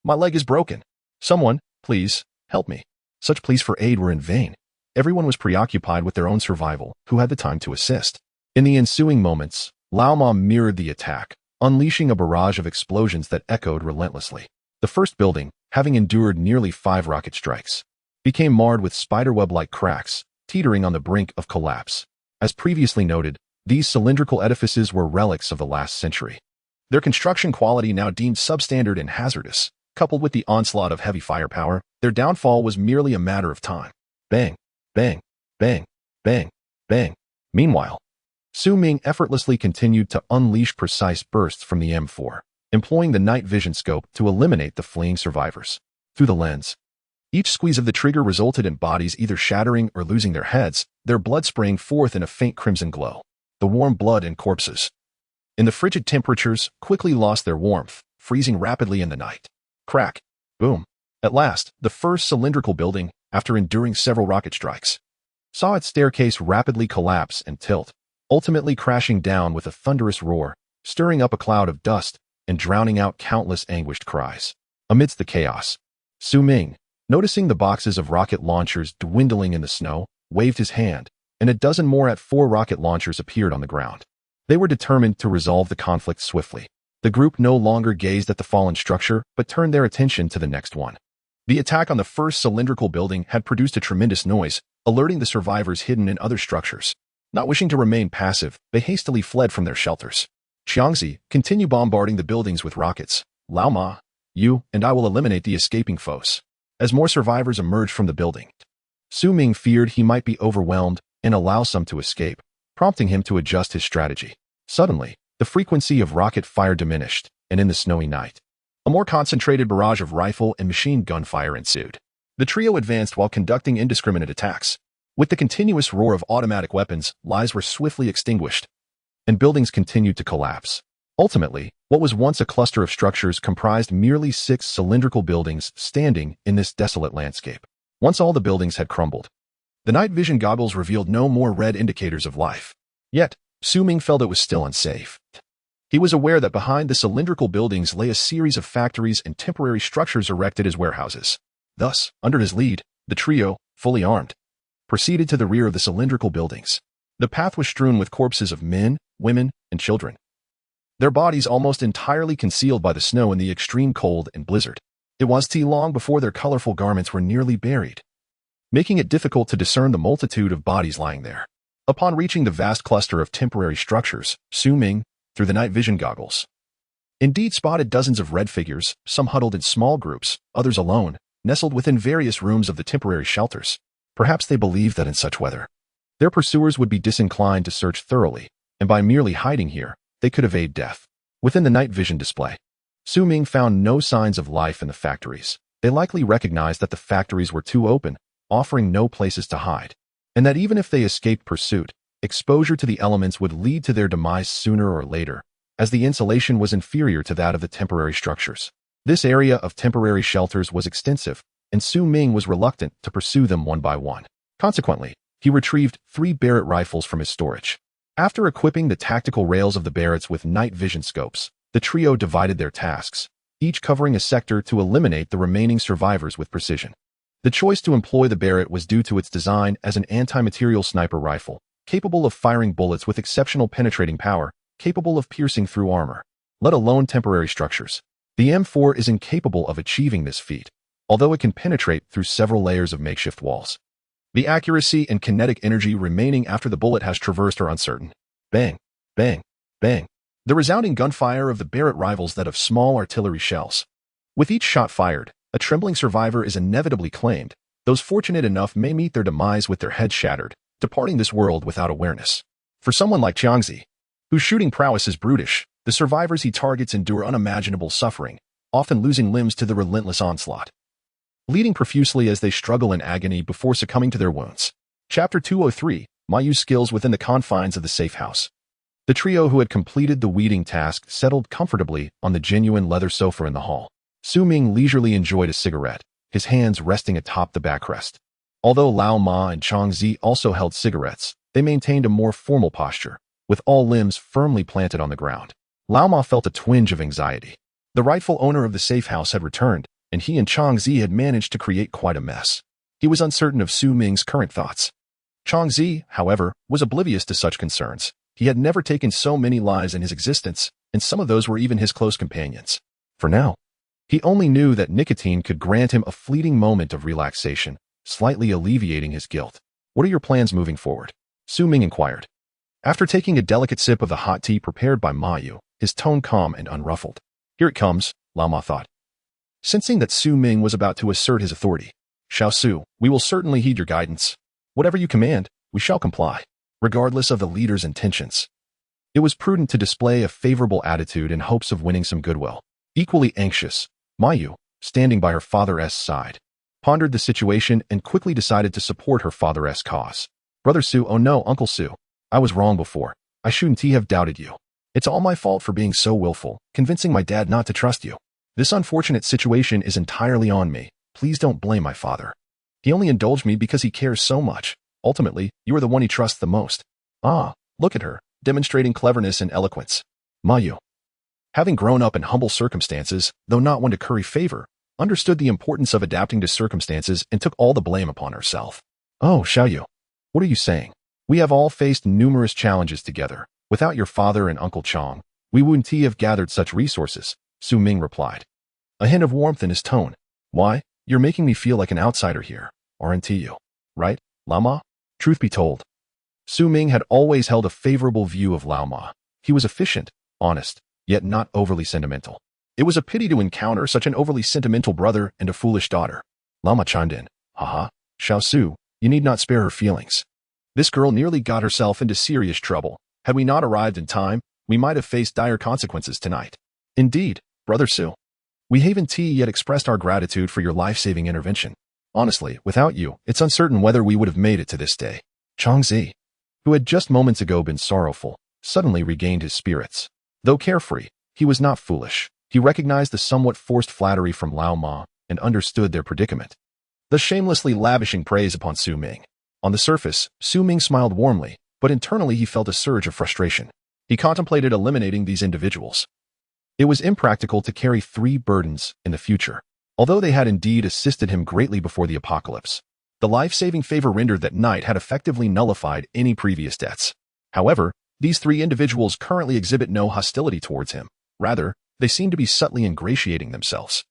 My leg is broken! Someone, please, help me! Such pleas for aid were in vain. Everyone was preoccupied with their own survival, who had the time to assist. In the ensuing moments, Lao Ma mirrored the attack, unleashing a barrage of explosions that echoed relentlessly. The first building, having endured nearly 5 rocket strikes, became marred with spiderweb-like cracks, teetering on the brink of collapse. As previously noted, these cylindrical edifices were relics of the last century. Their construction quality now deemed substandard and hazardous, coupled with the onslaught of heavy firepower, their downfall was merely a matter of time. Bang, bang, bang, bang, bang. Meanwhile, Ming effortlessly continued to unleash precise bursts from the M4, employing the night vision scope to eliminate the fleeing survivors. Through the lens, each squeeze of the trigger resulted in bodies either shattering or losing their heads, their blood spraying forth in a faint crimson glow. The warm blood and corpses, in the frigid temperatures, quickly lost their warmth, freezing rapidly in the night. Crack. Boom. At last, the first cylindrical building, after enduring several rocket strikes, saw its staircase rapidly collapse and tilt, ultimately crashing down with a thunderous roar, stirring up a cloud of dust and drowning out countless anguished cries. Amidst the chaos, Ming, noticing the boxes of rocket launchers dwindling in the snow, waved his hand, and a dozen more at-4 rocket launchers appeared on the ground. They were determined to resolve the conflict swiftly. The group no longer gazed at the fallen structure, but turned their attention to the next one. The attack on the first cylindrical building had produced a tremendous noise, alerting the survivors hidden in other structures. Not wishing to remain passive, they hastily fled from their shelters. Qiangzi, continue bombarding the buildings with rockets. Lao Ma, you and I will eliminate the escaping foes. As more survivors emerged from the building, Ming feared he might be overwhelmed and allow some to escape, prompting him to adjust his strategy. Suddenly, the frequency of rocket fire diminished, and in the snowy night, a more concentrated barrage of rifle and machine gun fire ensued. The trio advanced while conducting indiscriminate attacks. With the continuous roar of automatic weapons, lives were swiftly extinguished, and buildings continued to collapse. Ultimately, what was once a cluster of structures comprised merely 6 cylindrical buildings standing in this desolate landscape. Once all the buildings had crumbled, the night vision goggles revealed no more red indicators of life. Yet, Ming felt it was still unsafe. He was aware that behind the cylindrical buildings lay a series of factories and temporary structures erected as warehouses. Thus, under his lead, the trio, fully armed, proceeded to the rear of the cylindrical buildings. The path was strewn with corpses of men, women, and children, their bodies almost entirely concealed by the snow in the extreme cold and blizzard. It was too long before their colorful garments were nearly buried, making it difficult to discern the multitude of bodies lying there. Upon reaching the vast cluster of temporary structures, Ming, through the night vision goggles, indeed spotted dozens of red figures, some huddled in small groups, others alone, nestled within various rooms of the temporary shelters. Perhaps they believed that in such weather, their pursuers would be disinclined to search thoroughly, and by merely hiding here, they could evade death. Within the night vision display, Ming found no signs of life in the factories. They likely recognized that the factories were too open, offering no places to hide, and that even if they escaped pursuit, exposure to the elements would lead to their demise sooner or later, as the insulation was inferior to that of the temporary structures. This area of temporary shelters was extensive, and Ming was reluctant to pursue them one by one. Consequently, he retrieved 3 Barrett rifles from his storage. After equipping the tactical rails of the Barretts with night vision scopes, the trio divided their tasks, each covering a sector to eliminate the remaining survivors with precision. The choice to employ the Barrett was due to its design as an anti-material sniper rifle, capable of firing bullets with exceptional penetrating power, capable of piercing through armor, let alone temporary structures. The M4 is incapable of achieving this feat, although it can penetrate through several layers of makeshift walls. The accuracy and kinetic energy remaining after the bullet has traversed are uncertain. Bang, bang, bang. The resounding gunfire of the Barrett rivals that of small artillery shells. With each shot fired, a trembling survivor is inevitably claimed. Those fortunate enough may meet their demise with their heads shattered, departing this world without awareness. For someone like Qiangzi, whose shooting prowess is brutish, the survivors he targets endure unimaginable suffering, often losing limbs to the relentless onslaught, bleeding profusely as they struggle in agony before succumbing to their wounds. Chapter 203, Mayu's skills within the confines of the safe house. The trio who had completed the weeding task settled comfortably on the genuine leather sofa in the hall. Su Ming leisurely enjoyed a cigarette, his hands resting atop the backrest. Although Lao Ma and Chang Zi also held cigarettes, they maintained a more formal posture, with all limbs firmly planted on the ground. Lao Ma felt a twinge of anxiety. The rightful owner of the safe house had returned, and he and Chang Zi had managed to create quite a mess. He was uncertain of Su Ming's current thoughts. Chang Zi, however, was oblivious to such concerns. He had never taken so many lives in his existence, and some of those were even his close companions. For now, he only knew that nicotine could grant him a fleeting moment of relaxation, slightly alleviating his guilt. What are your plans moving forward? Su Ming inquired. After taking a delicate sip of the hot tea prepared by Mayu, his tone calm and unruffled. Here it comes, Lao Ma thought. Sensing that Su Ming was about to assert his authority. Xiao Su, we will certainly heed your guidance. Whatever you command, we shall comply, regardless of the leader's intentions. It was prudent to display a favorable attitude in hopes of winning some goodwill. Equally anxious, Mayu, standing by her father's side, pondered the situation and quickly decided to support her father's cause. Brother Su, oh no, Uncle Su, I was wrong before. I shouldn't have doubted you. It's all my fault for being so willful, convincing my dad not to trust you. This unfortunate situation is entirely on me. Please don't blame my father. He only indulged me because he cares so much. Ultimately, you are the one he trusts the most. Ah, look at her, demonstrating cleverness and eloquence. Mayu, having grown up in humble circumstances, though not one to curry favor, understood the importance of adapting to circumstances and took all the blame upon herself. Oh, Xiaoyu, what are you saying? We have all faced numerous challenges together. Without your father and Uncle Chang, we wouldn't have gathered such resources, Su Ming replied. A hint of warmth in his tone. Why? You're making me feel like an outsider here, aren't you? Right, Lao Ma? Truth be told, Su Ming had always held a favorable view of Lao Ma. He was efficient, honest, yet not overly sentimental. It was a pity to encounter such an overly sentimental brother and a foolish daughter. Lao Ma chimed in. Haha, Xiao Su, you need not spare her feelings. This girl nearly got herself into serious trouble. Had we not arrived in time, we might have faced dire consequences tonight. Indeed, Brother Su. We haven't yet expressed our gratitude for your life-saving intervention. Honestly, without you, it's uncertain whether we would have made it to this day. Chang Zi, who had just moments ago been sorrowful, suddenly regained his spirits. Though carefree, he was not foolish. He recognized the somewhat forced flattery from Lao Ma and understood their predicament, thus shamelessly lavishing praise upon Su Ming. On the surface, Su Ming smiled warmly, but internally he felt a surge of frustration. He contemplated eliminating these individuals. It was impractical to carry 3 burdens in the future, although they had indeed assisted him greatly before the apocalypse. The life-saving favor rendered that night had effectively nullified any previous debts. However, these 3 individuals currently exhibit no hostility towards him. Rather, they seem to be subtly ingratiating themselves.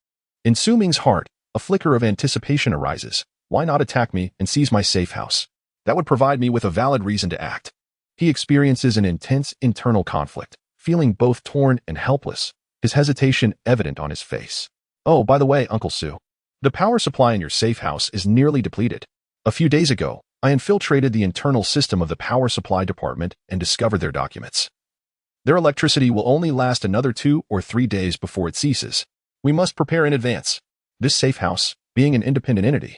In Su Ming's heart, a flicker of anticipation arises. Why not attack me and seize my safe house? That would provide me with a valid reason to act. He experiences an intense internal conflict, feeling both torn and helpless, his hesitation evident on his face. Oh, by the way, Uncle Su, the power supply in your safe house is nearly depleted. A few days ago, I infiltrated the internal system of the power supply department and discovered their documents. Their electricity will only last another 2 or 3 days before it ceases. We must prepare in advance. This safe house, being an independent entity,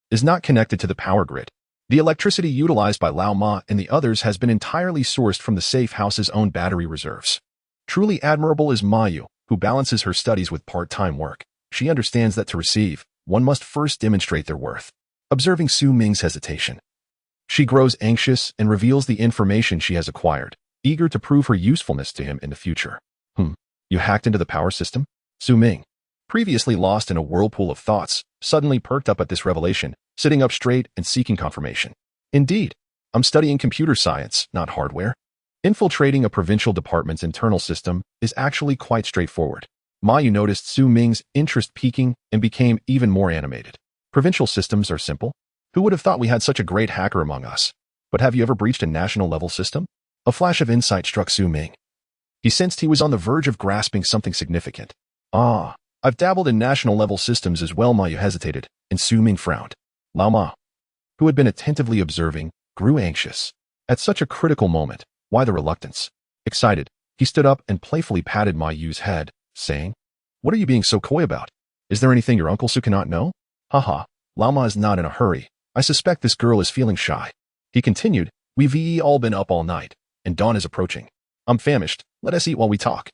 is not connected to the power grid. The electricity utilized by Lao Ma and the others has been entirely sourced from the safe house's own battery reserves. Truly admirable is Mayu, who balances her studies with part-time work. She understands that to receive, one must first demonstrate their worth. Observing Su Ming's hesitation, she grows anxious and reveals the information she has acquired, eager to prove her usefulness to him in the future. You hacked into the power system? Su Ming, previously lost in a whirlpool of thoughts, suddenly perked up at this revelation, sitting up straight and seeking confirmation. Indeed, I'm studying computer science, not hardware. Infiltrating a provincial department's internal system is actually quite straightforward. Mayu noticed Su Ming's interest peaking and became even more animated. Provincial systems are simple. Who would have thought we had such a great hacker among us? But have you ever breached a national-level system? A flash of insight struck Su Ming. He sensed he was on the verge of grasping something significant. Ah, I've dabbled in national-level systems as well. Mayu hesitated, and Su Ming frowned. Lao Ma, who had been attentively observing, grew anxious. At such a critical moment, why the reluctance? Excited, he stood up and playfully patted Mayu's head, saying, What are you being so coy about? Is there anything your Uncle Su cannot know? Haha, Lao Ma is not in a hurry. I suspect this girl is feeling shy. He continued, we've all been up all night, and dawn is approaching. I'm famished. Let us eat while we talk.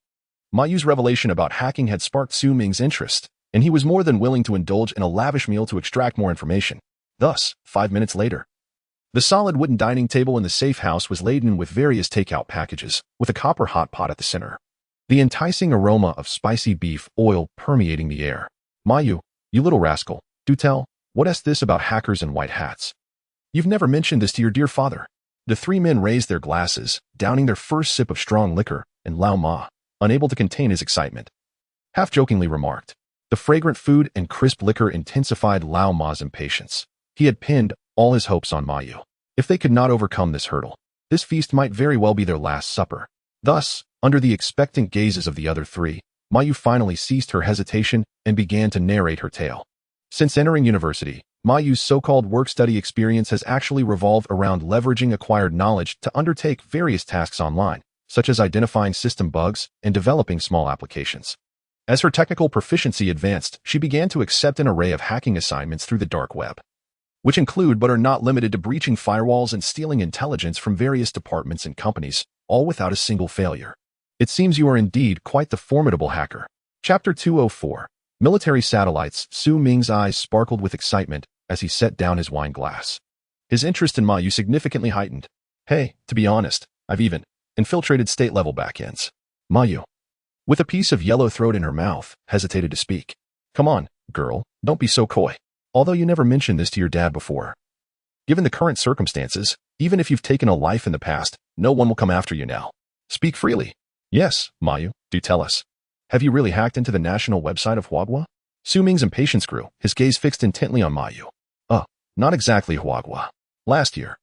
Ma Yu's revelation about hacking had sparked Su Ming's interest, and he was more than willing to indulge in a lavish meal to extract more information. Thus, 5 minutes later, the solid wooden dining table in the Safehouse was laden with various takeout packages, with a copper hot pot at the center. The enticing aroma of spicy beef oil permeating the air. Ma Yu, you little rascal, do tell, what's this about hackers and white hats? You've never mentioned this to your dear father. The three men raised their glasses, downing their first sip of strong liquor, and Lao Ma, unable to contain his excitement, half-jokingly remarked. The fragrant food and crisp liquor intensified Lao Ma's impatience. He had pinned all his hopes on Ma Yu. If they could not overcome this hurdle, this feast might very well be their last supper. Thus, under the expectant gazes of the other three, Ma Yu finally ceased her hesitation and began to narrate her tale. Since entering university, Ma Yu's so-called work-study experience has actually revolved around leveraging acquired knowledge to undertake various tasks online, such as identifying system bugs and developing small applications. As her technical proficiency advanced, she began to accept an array of hacking assignments through the dark web, which include but are not limited to breaching firewalls and stealing intelligence from various departments and companies, all without a single failure. It seems you are indeed quite the formidable hacker. Chapter 204. Military Satellites. Su Ming's eyes sparkled with excitement as he set down his wine glass. His interest in Ma Yu significantly heightened. Hey, to be honest, I've even infiltrated state-level backends. Ma Yu, with a piece of yellow throat in her mouth, hesitated to speak. Come on, girl, don't be so coy. Although you never mentioned this to your dad before. Given the current circumstances, even if you've taken a life in the past, no one will come after you now. Speak freely. Yes, Ma Yu, do tell us. Have you really hacked into the national website of Huagua? Su Ming's impatience grew, his gaze fixed intently on Ma Yu. Not exactly Huagua. Last year,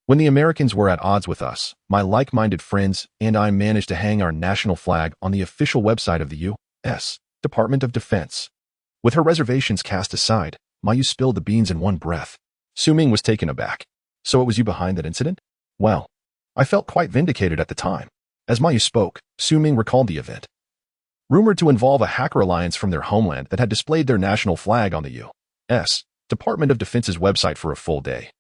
when the Americans were at odds with us, my like-minded friends and I managed to hang our national flag on the official website of the U.S. Department of Defense. With her reservations cast aside, Ma Yu spilled the beans in one breath. Su Ming was taken aback. So it was you behind that incident? Well, I felt quite vindicated at the time. As Ma Yu spoke, Su Ming recalled the event, rumored to involve a hacker alliance from their homeland that had displayed their national flag on the U.S. Department of Defense's website for a full day,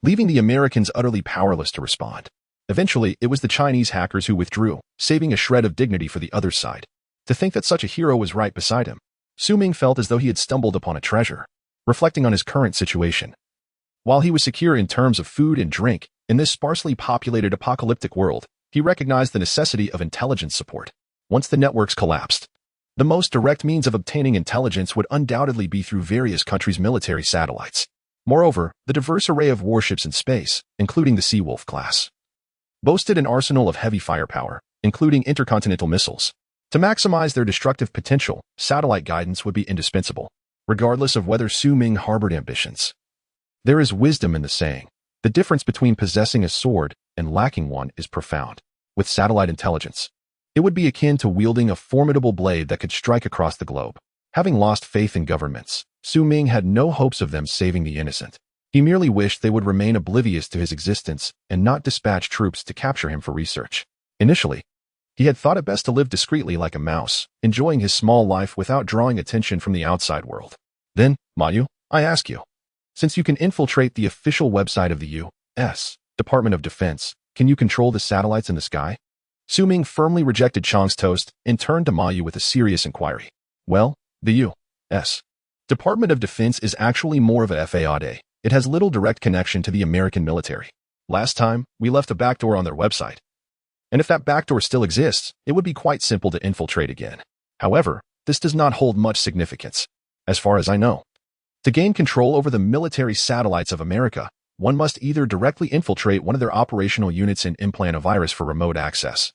leaving the Americans utterly powerless to respond. Eventually, it was the Chinese hackers who withdrew, saving a shred of dignity for the other side. To think that such a hero was right beside him, Su Ming felt as though he had stumbled upon a treasure. Reflecting on his current situation, while he was secure in terms of food and drink, in this sparsely populated apocalyptic world, he recognized the necessity of intelligence support. Once the networks collapsed, the most direct means of obtaining intelligence would undoubtedly be through various countries' military satellites. Moreover, the diverse array of warships in space, including the Seawolf class, boasted an arsenal of heavy firepower, including intercontinental missiles. To maximize their destructive potential, satellite guidance would be indispensable, regardless of whether Su Ming harbored ambitions. There is wisdom in the saying, the difference between possessing a sword and lacking one is profound. With satellite intelligence, it would be akin to wielding a formidable blade that could strike across the globe. Having lost faith in governments, Su Ming had no hopes of them saving the innocent. He merely wished they would remain oblivious to his existence and not dispatch troops to capture him for research. Initially, he had thought it best to live discreetly like a mouse, enjoying his small life without drawing attention from the outside world. Then, Ma Yu, I ask you, since you can infiltrate the official website of the U.S. Department of Defense, can you control the satellites in the sky? Su Ming firmly rejected Chang's toast and turned to Ma Yu with a serious inquiry. Well, the U.S. Department of Defense is actually more of a FAAD. It has little direct connection to the American military. Last time, we left a backdoor on their website. And if that backdoor still exists, it would be quite simple to infiltrate again. However, this does not hold much significance, as far as I know. To gain control over the military satellites of America, one must either directly infiltrate one of their operational units and implant a virus for remote access,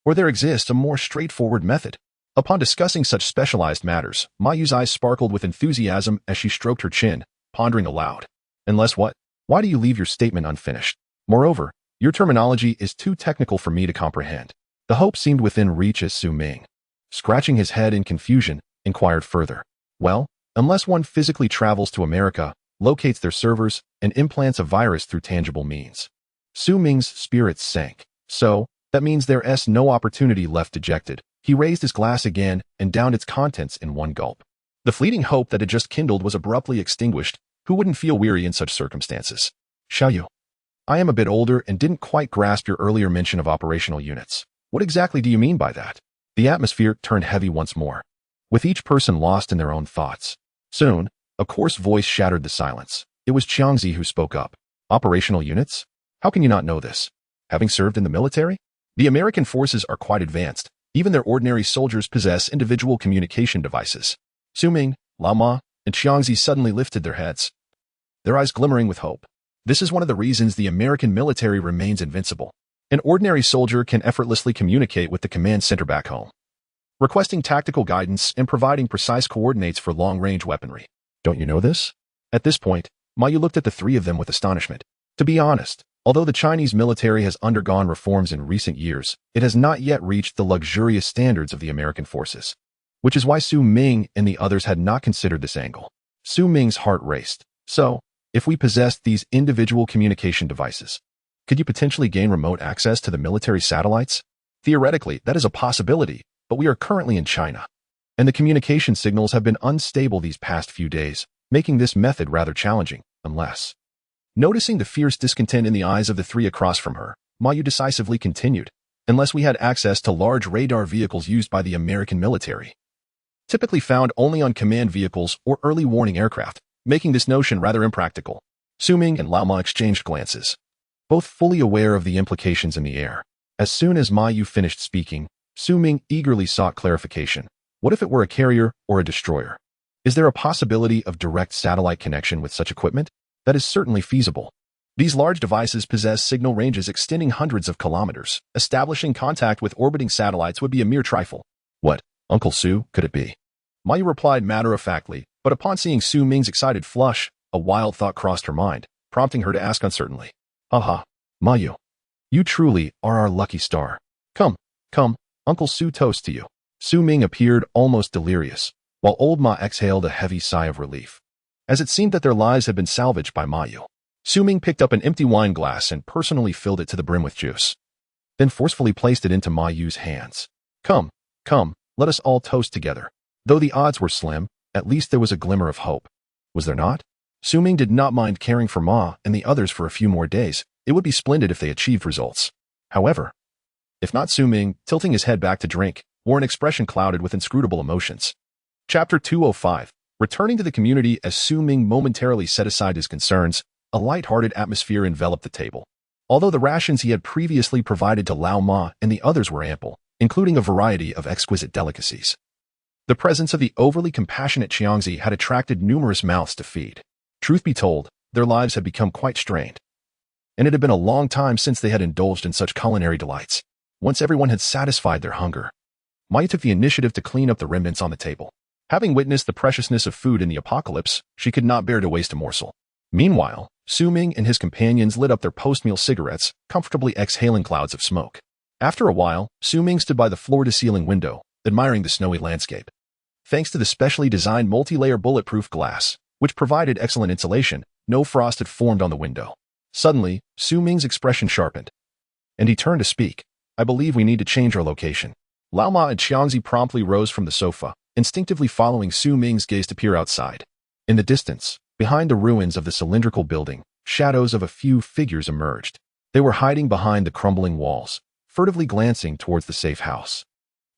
or there exists a more straightforward method. Upon discussing such specialized matters, Ma Yu's eyes sparkled with enthusiasm as she stroked her chin, pondering aloud. Unless what? Why do you leave your statement unfinished? Moreover, your terminology is too technical for me to comprehend. The hope seemed within reach as Su Ming, scratching his head in confusion, inquired further. Well, unless one physically travels to America, locates their servers, and implants a virus through tangible means. Su Ming's spirits sank. So, that means there's no opportunity left dejected. He raised his glass again and downed its contents in one gulp. The fleeting hope that had just kindled was abruptly extinguished. Who wouldn't feel weary in such circumstances? Xiaoyu. I am a bit older and didn't quite grasp your earlier mention of operational units. What exactly do you mean by that? The atmosphere turned heavy once more, with each person lost in their own thoughts. Soon, a coarse voice shattered the silence. It was Qiangzi who spoke up. Operational units? How can you not know this? Having served in the military? The American forces are quite advanced. Even their ordinary soldiers possess individual communication devices. Ming, Ma, and Qiangzi suddenly lifted their heads, their eyes glimmering with hope. This is one of the reasons the American military remains invincible. An ordinary soldier can effortlessly communicate with the command center back home, requesting tactical guidance and providing precise coordinates for long-range weaponry. Don't you know this? At this point, Mayu looked at the three of them with astonishment. To be honest, although the Chinese military has undergone reforms in recent years, it has not yet reached the luxurious standards of the American forces, which is why Ming and the others had not considered this angle. Ming's heart raced. So, if we possessed these individual communication devices, could you potentially gain remote access to the military satellites? Theoretically, that is a possibility, but we are currently in China, and the communication signals have been unstable these past few days, making this method rather challenging, unless... Noticing the fierce discontent in the eyes of the three across from her, Mayu decisively continued, unless we had access to large radar vehicles used by the American military, typically found only on command vehicles or early warning aircraft, making this notion rather impractical. Ming and Ma exchanged glances, both fully aware of the implications in the air. As soon as Mayu finished speaking, Ming eagerly sought clarification. What if it were a carrier or a destroyer? Is there a possibility of direct satellite connection with such equipment? That is certainly feasible. These large devices possess signal ranges extending hundreds of kilometers. Establishing contact with orbiting satellites would be a mere trifle. What, Uncle Su, could it be? Mayu replied matter-of-factly, but upon seeing Ming's excited flush, a wild thought crossed her mind, prompting her to ask uncertainly. Aha, Mayu. You truly are our lucky star. Come, Uncle Su toasts to you. Ming appeared almost delirious, while old Ma exhaled a heavy sigh of relief, as it seemed that their lives had been salvaged by Mayu. Ming picked up an empty wine glass and personally filled it to the brim with juice, then forcefully placed it into Mayu's hands. Come, let us all toast together. Though the odds were slim, at least there was a glimmer of hope. Was there not? Ming did not mind caring for Ma and the others for a few more days. It would be splendid if they achieved results. However, if not, Ming, tilting his head back to drink, wore an expression clouded with inscrutable emotions. Chapter 205. Returning to the community. As Ming momentarily set aside his concerns, a light-hearted atmosphere enveloped the table. Although the rations he had previously provided to Lao Ma and the others were ample, including a variety of exquisite delicacies, the presence of the overly compassionate Qiangzi had attracted numerous mouths to feed. Truth be told, their lives had become quite strained, and it had been a long time since they had indulged in such culinary delights. Once everyone had satisfied their hunger, Mayu took the initiative to clean up the remnants on the table. Having witnessed the preciousness of food in the apocalypse, she could not bear to waste a morsel. Meanwhile, Ming and his companions lit up their post-meal cigarettes, comfortably exhaling clouds of smoke. After a while, Ming stood by the floor-to-ceiling window, admiring the snowy landscape. Thanks to the specially designed multi-layer bulletproof glass, which provided excellent insulation, no frost had formed on the window. Suddenly, Ming's expression sharpened, and he turned to speak. I believe we need to change our location. Lao Ma and Qiangzi promptly rose from the sofa, instinctively following Ming's gaze to peer outside. In the distance, behind the ruins of the cylindrical building, shadows of a few figures emerged. They were hiding behind the crumbling walls, furtively glancing towards the safe house.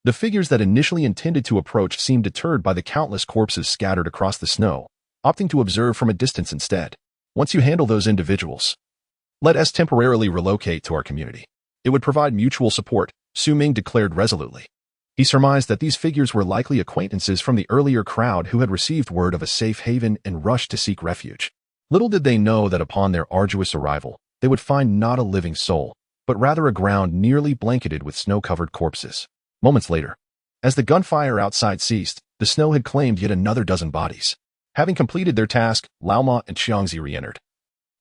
The figures that initially intended to approach seemed deterred by the countless corpses scattered across the snow, opting to observe from a distance instead. Once you handle those individuals, let us temporarily relocate to our community. It would provide mutual support, Ming declared resolutely. He surmised that these figures were likely acquaintances from the earlier crowd who had received word of a safe haven and rushed to seek refuge. Little did they know that upon their arduous arrival, they would find not a living soul, but rather a ground nearly blanketed with snow-covered corpses. Moments later, as the gunfire outside ceased, the snow had claimed yet another dozen bodies. Having completed their task, Lao Ma and Qiangzi re-entered,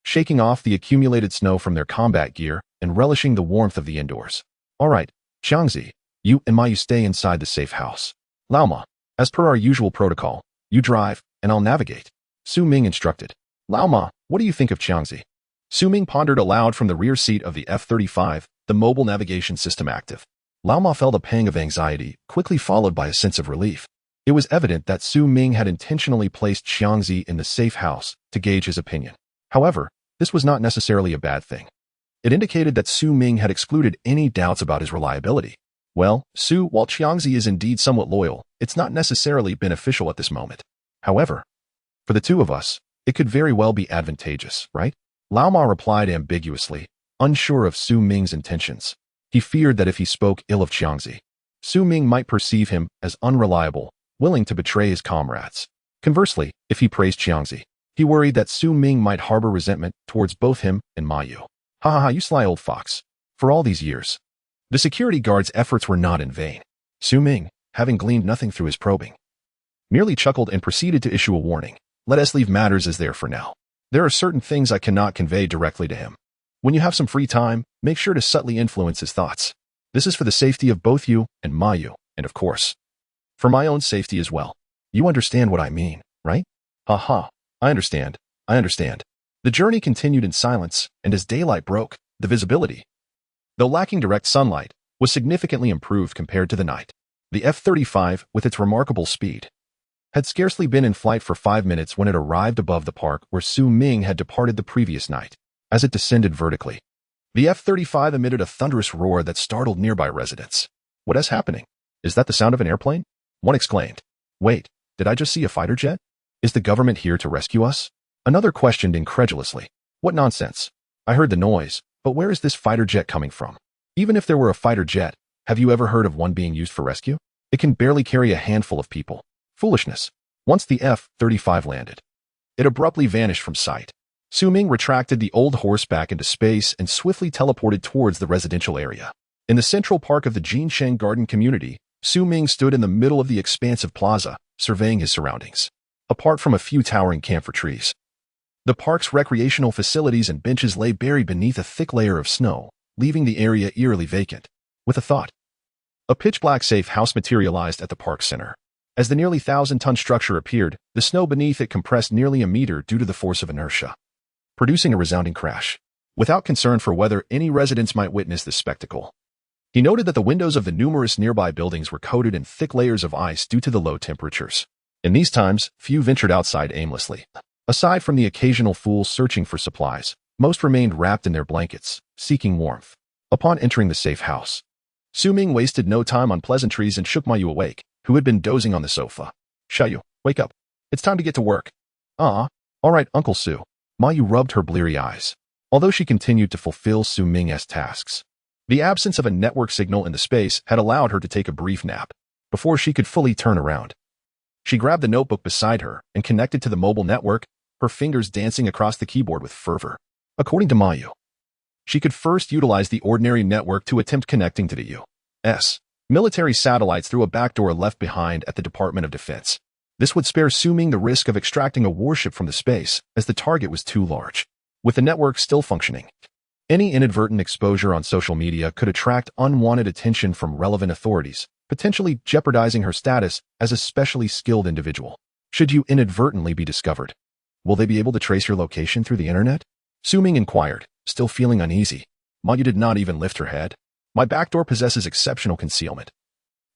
shaking off the accumulated snow from their combat gear and relishing the warmth of the indoors. All right, Qiangzi, you and Mayu stay inside the safe house. Lao Ma, as per our usual protocol, you drive, and I'll navigate. Ming instructed. Lao Ma, what do you think of Qiangzi? Ming pondered aloud from the rear seat of the F-35, the mobile navigation system active. Lao Ma felt a pang of anxiety, quickly followed by a sense of relief. It was evident that Su Ming had intentionally placed Xiangzi in the safe house to gauge his opinion. However, this was not necessarily a bad thing. It indicated that Su Ming had excluded any doubts about his reliability. Well, Su, while Xiangzi is indeed somewhat loyal, it's not necessarily beneficial at this moment. However, for the two of us, it could very well be advantageous, right? Lao Ma replied ambiguously, unsure of Su Ming's intentions. He feared that if he spoke ill of Xiangzi, Su Ming might perceive him as unreliable, willing to betray his comrades. Conversely, if he praised Xiangzi, he worried that Su Ming might harbor resentment towards both him and Ma Yu. Ha ha ha, you sly old fox. For all these years, the security guard's efforts were not in vain. Su Ming, having gleaned nothing through his probing, merely chuckled and proceeded to issue a warning. Let us leave matters as they are for now. There are certain things I cannot convey directly to him. When you have some free time, make sure to subtly influence his thoughts. This is for the safety of both you and Ma Yu, and of course, for my own safety as well. You understand what I mean, right? Ha ha, I understand. The journey continued in silence, and as daylight broke, the visibility, though lacking direct sunlight, was significantly improved compared to the night. The F-35, with its remarkable speed, had scarcely been in flight for 5 minutes when it arrived above the park where Su Ming had departed the previous night. As it descended vertically, the F-35 emitted a thunderous roar that startled nearby residents. What is happening? Is that the sound of an airplane? One exclaimed. Wait, did I just see a fighter jet? Is the government here to rescue us? Another questioned incredulously. What nonsense. I heard the noise, but where is this fighter jet coming from? Even if there were a fighter jet, have you ever heard of one being used for rescue? It can barely carry a handful of people. Foolishness. Once the F-35 landed, it abruptly vanished from sight. Su Ming retracted the old horse back into space and swiftly teleported towards the residential area. In the central park of the Jinsheng Garden community, Su Ming stood in the middle of the expansive plaza, surveying his surroundings. Apart from a few towering camphor trees, the park's recreational facilities and benches lay buried beneath a thick layer of snow, leaving the area eerily vacant. With a thought, a pitch-black safe house materialized at the park center. As the nearly 1,000-ton structure appeared, the snow beneath it compressed nearly a meter due to the force of inertia, producing a resounding crash. Without concern for whether any residents might witness this spectacle, he noted that the windows of the numerous nearby buildings were coated in thick layers of ice due to the low temperatures. In these times, few ventured outside aimlessly. Aside from the occasional fool searching for supplies, most remained wrapped in their blankets, seeking warmth. Upon entering the safe house, Su Ming wasted no time on pleasantries and shook Ma Yu awake, who had been dozing on the sofa. Xiaoyu, wake up. It's time to get to work. All right, Uncle Su. Ma Yu rubbed her bleary eyes. Although she continued to fulfill Su Ming's tasks, the absence of a network signal in the space had allowed her to take a brief nap before she could fully turn around. She grabbed the notebook beside her and connected to the mobile network, her fingers dancing across the keyboard with fervor. According to Ma Yu, she could first utilize the ordinary network to attempt connecting to the U.S. military satellites through a backdoor left behind at the Department of Defense. This would spare Su Ming the risk of extracting a warship from the space, as the target was too large. With the network still functioning, any inadvertent exposure on social media could attract unwanted attention from relevant authorities, potentially jeopardizing her status as a specially skilled individual. Should you inadvertently be discovered, will they be able to trace your location through the internet? Su Ming inquired, still feeling uneasy. Ma Yu did not even lift her head. My backdoor possesses exceptional concealment.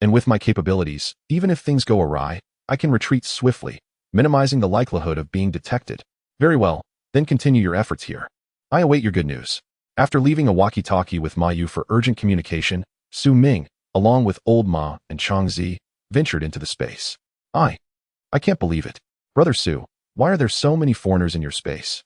And with my capabilities, even if things go awry, I can retreat swiftly, minimizing the likelihood of being detected. Very well, then continue your efforts here. I await your good news. After leaving a walkie-talkie with Ma Yu for urgent communication, Su Ming, along with Old Ma and Changzi, ventured into the space. I can't believe it. Brother Su, why are there so many foreigners in your space?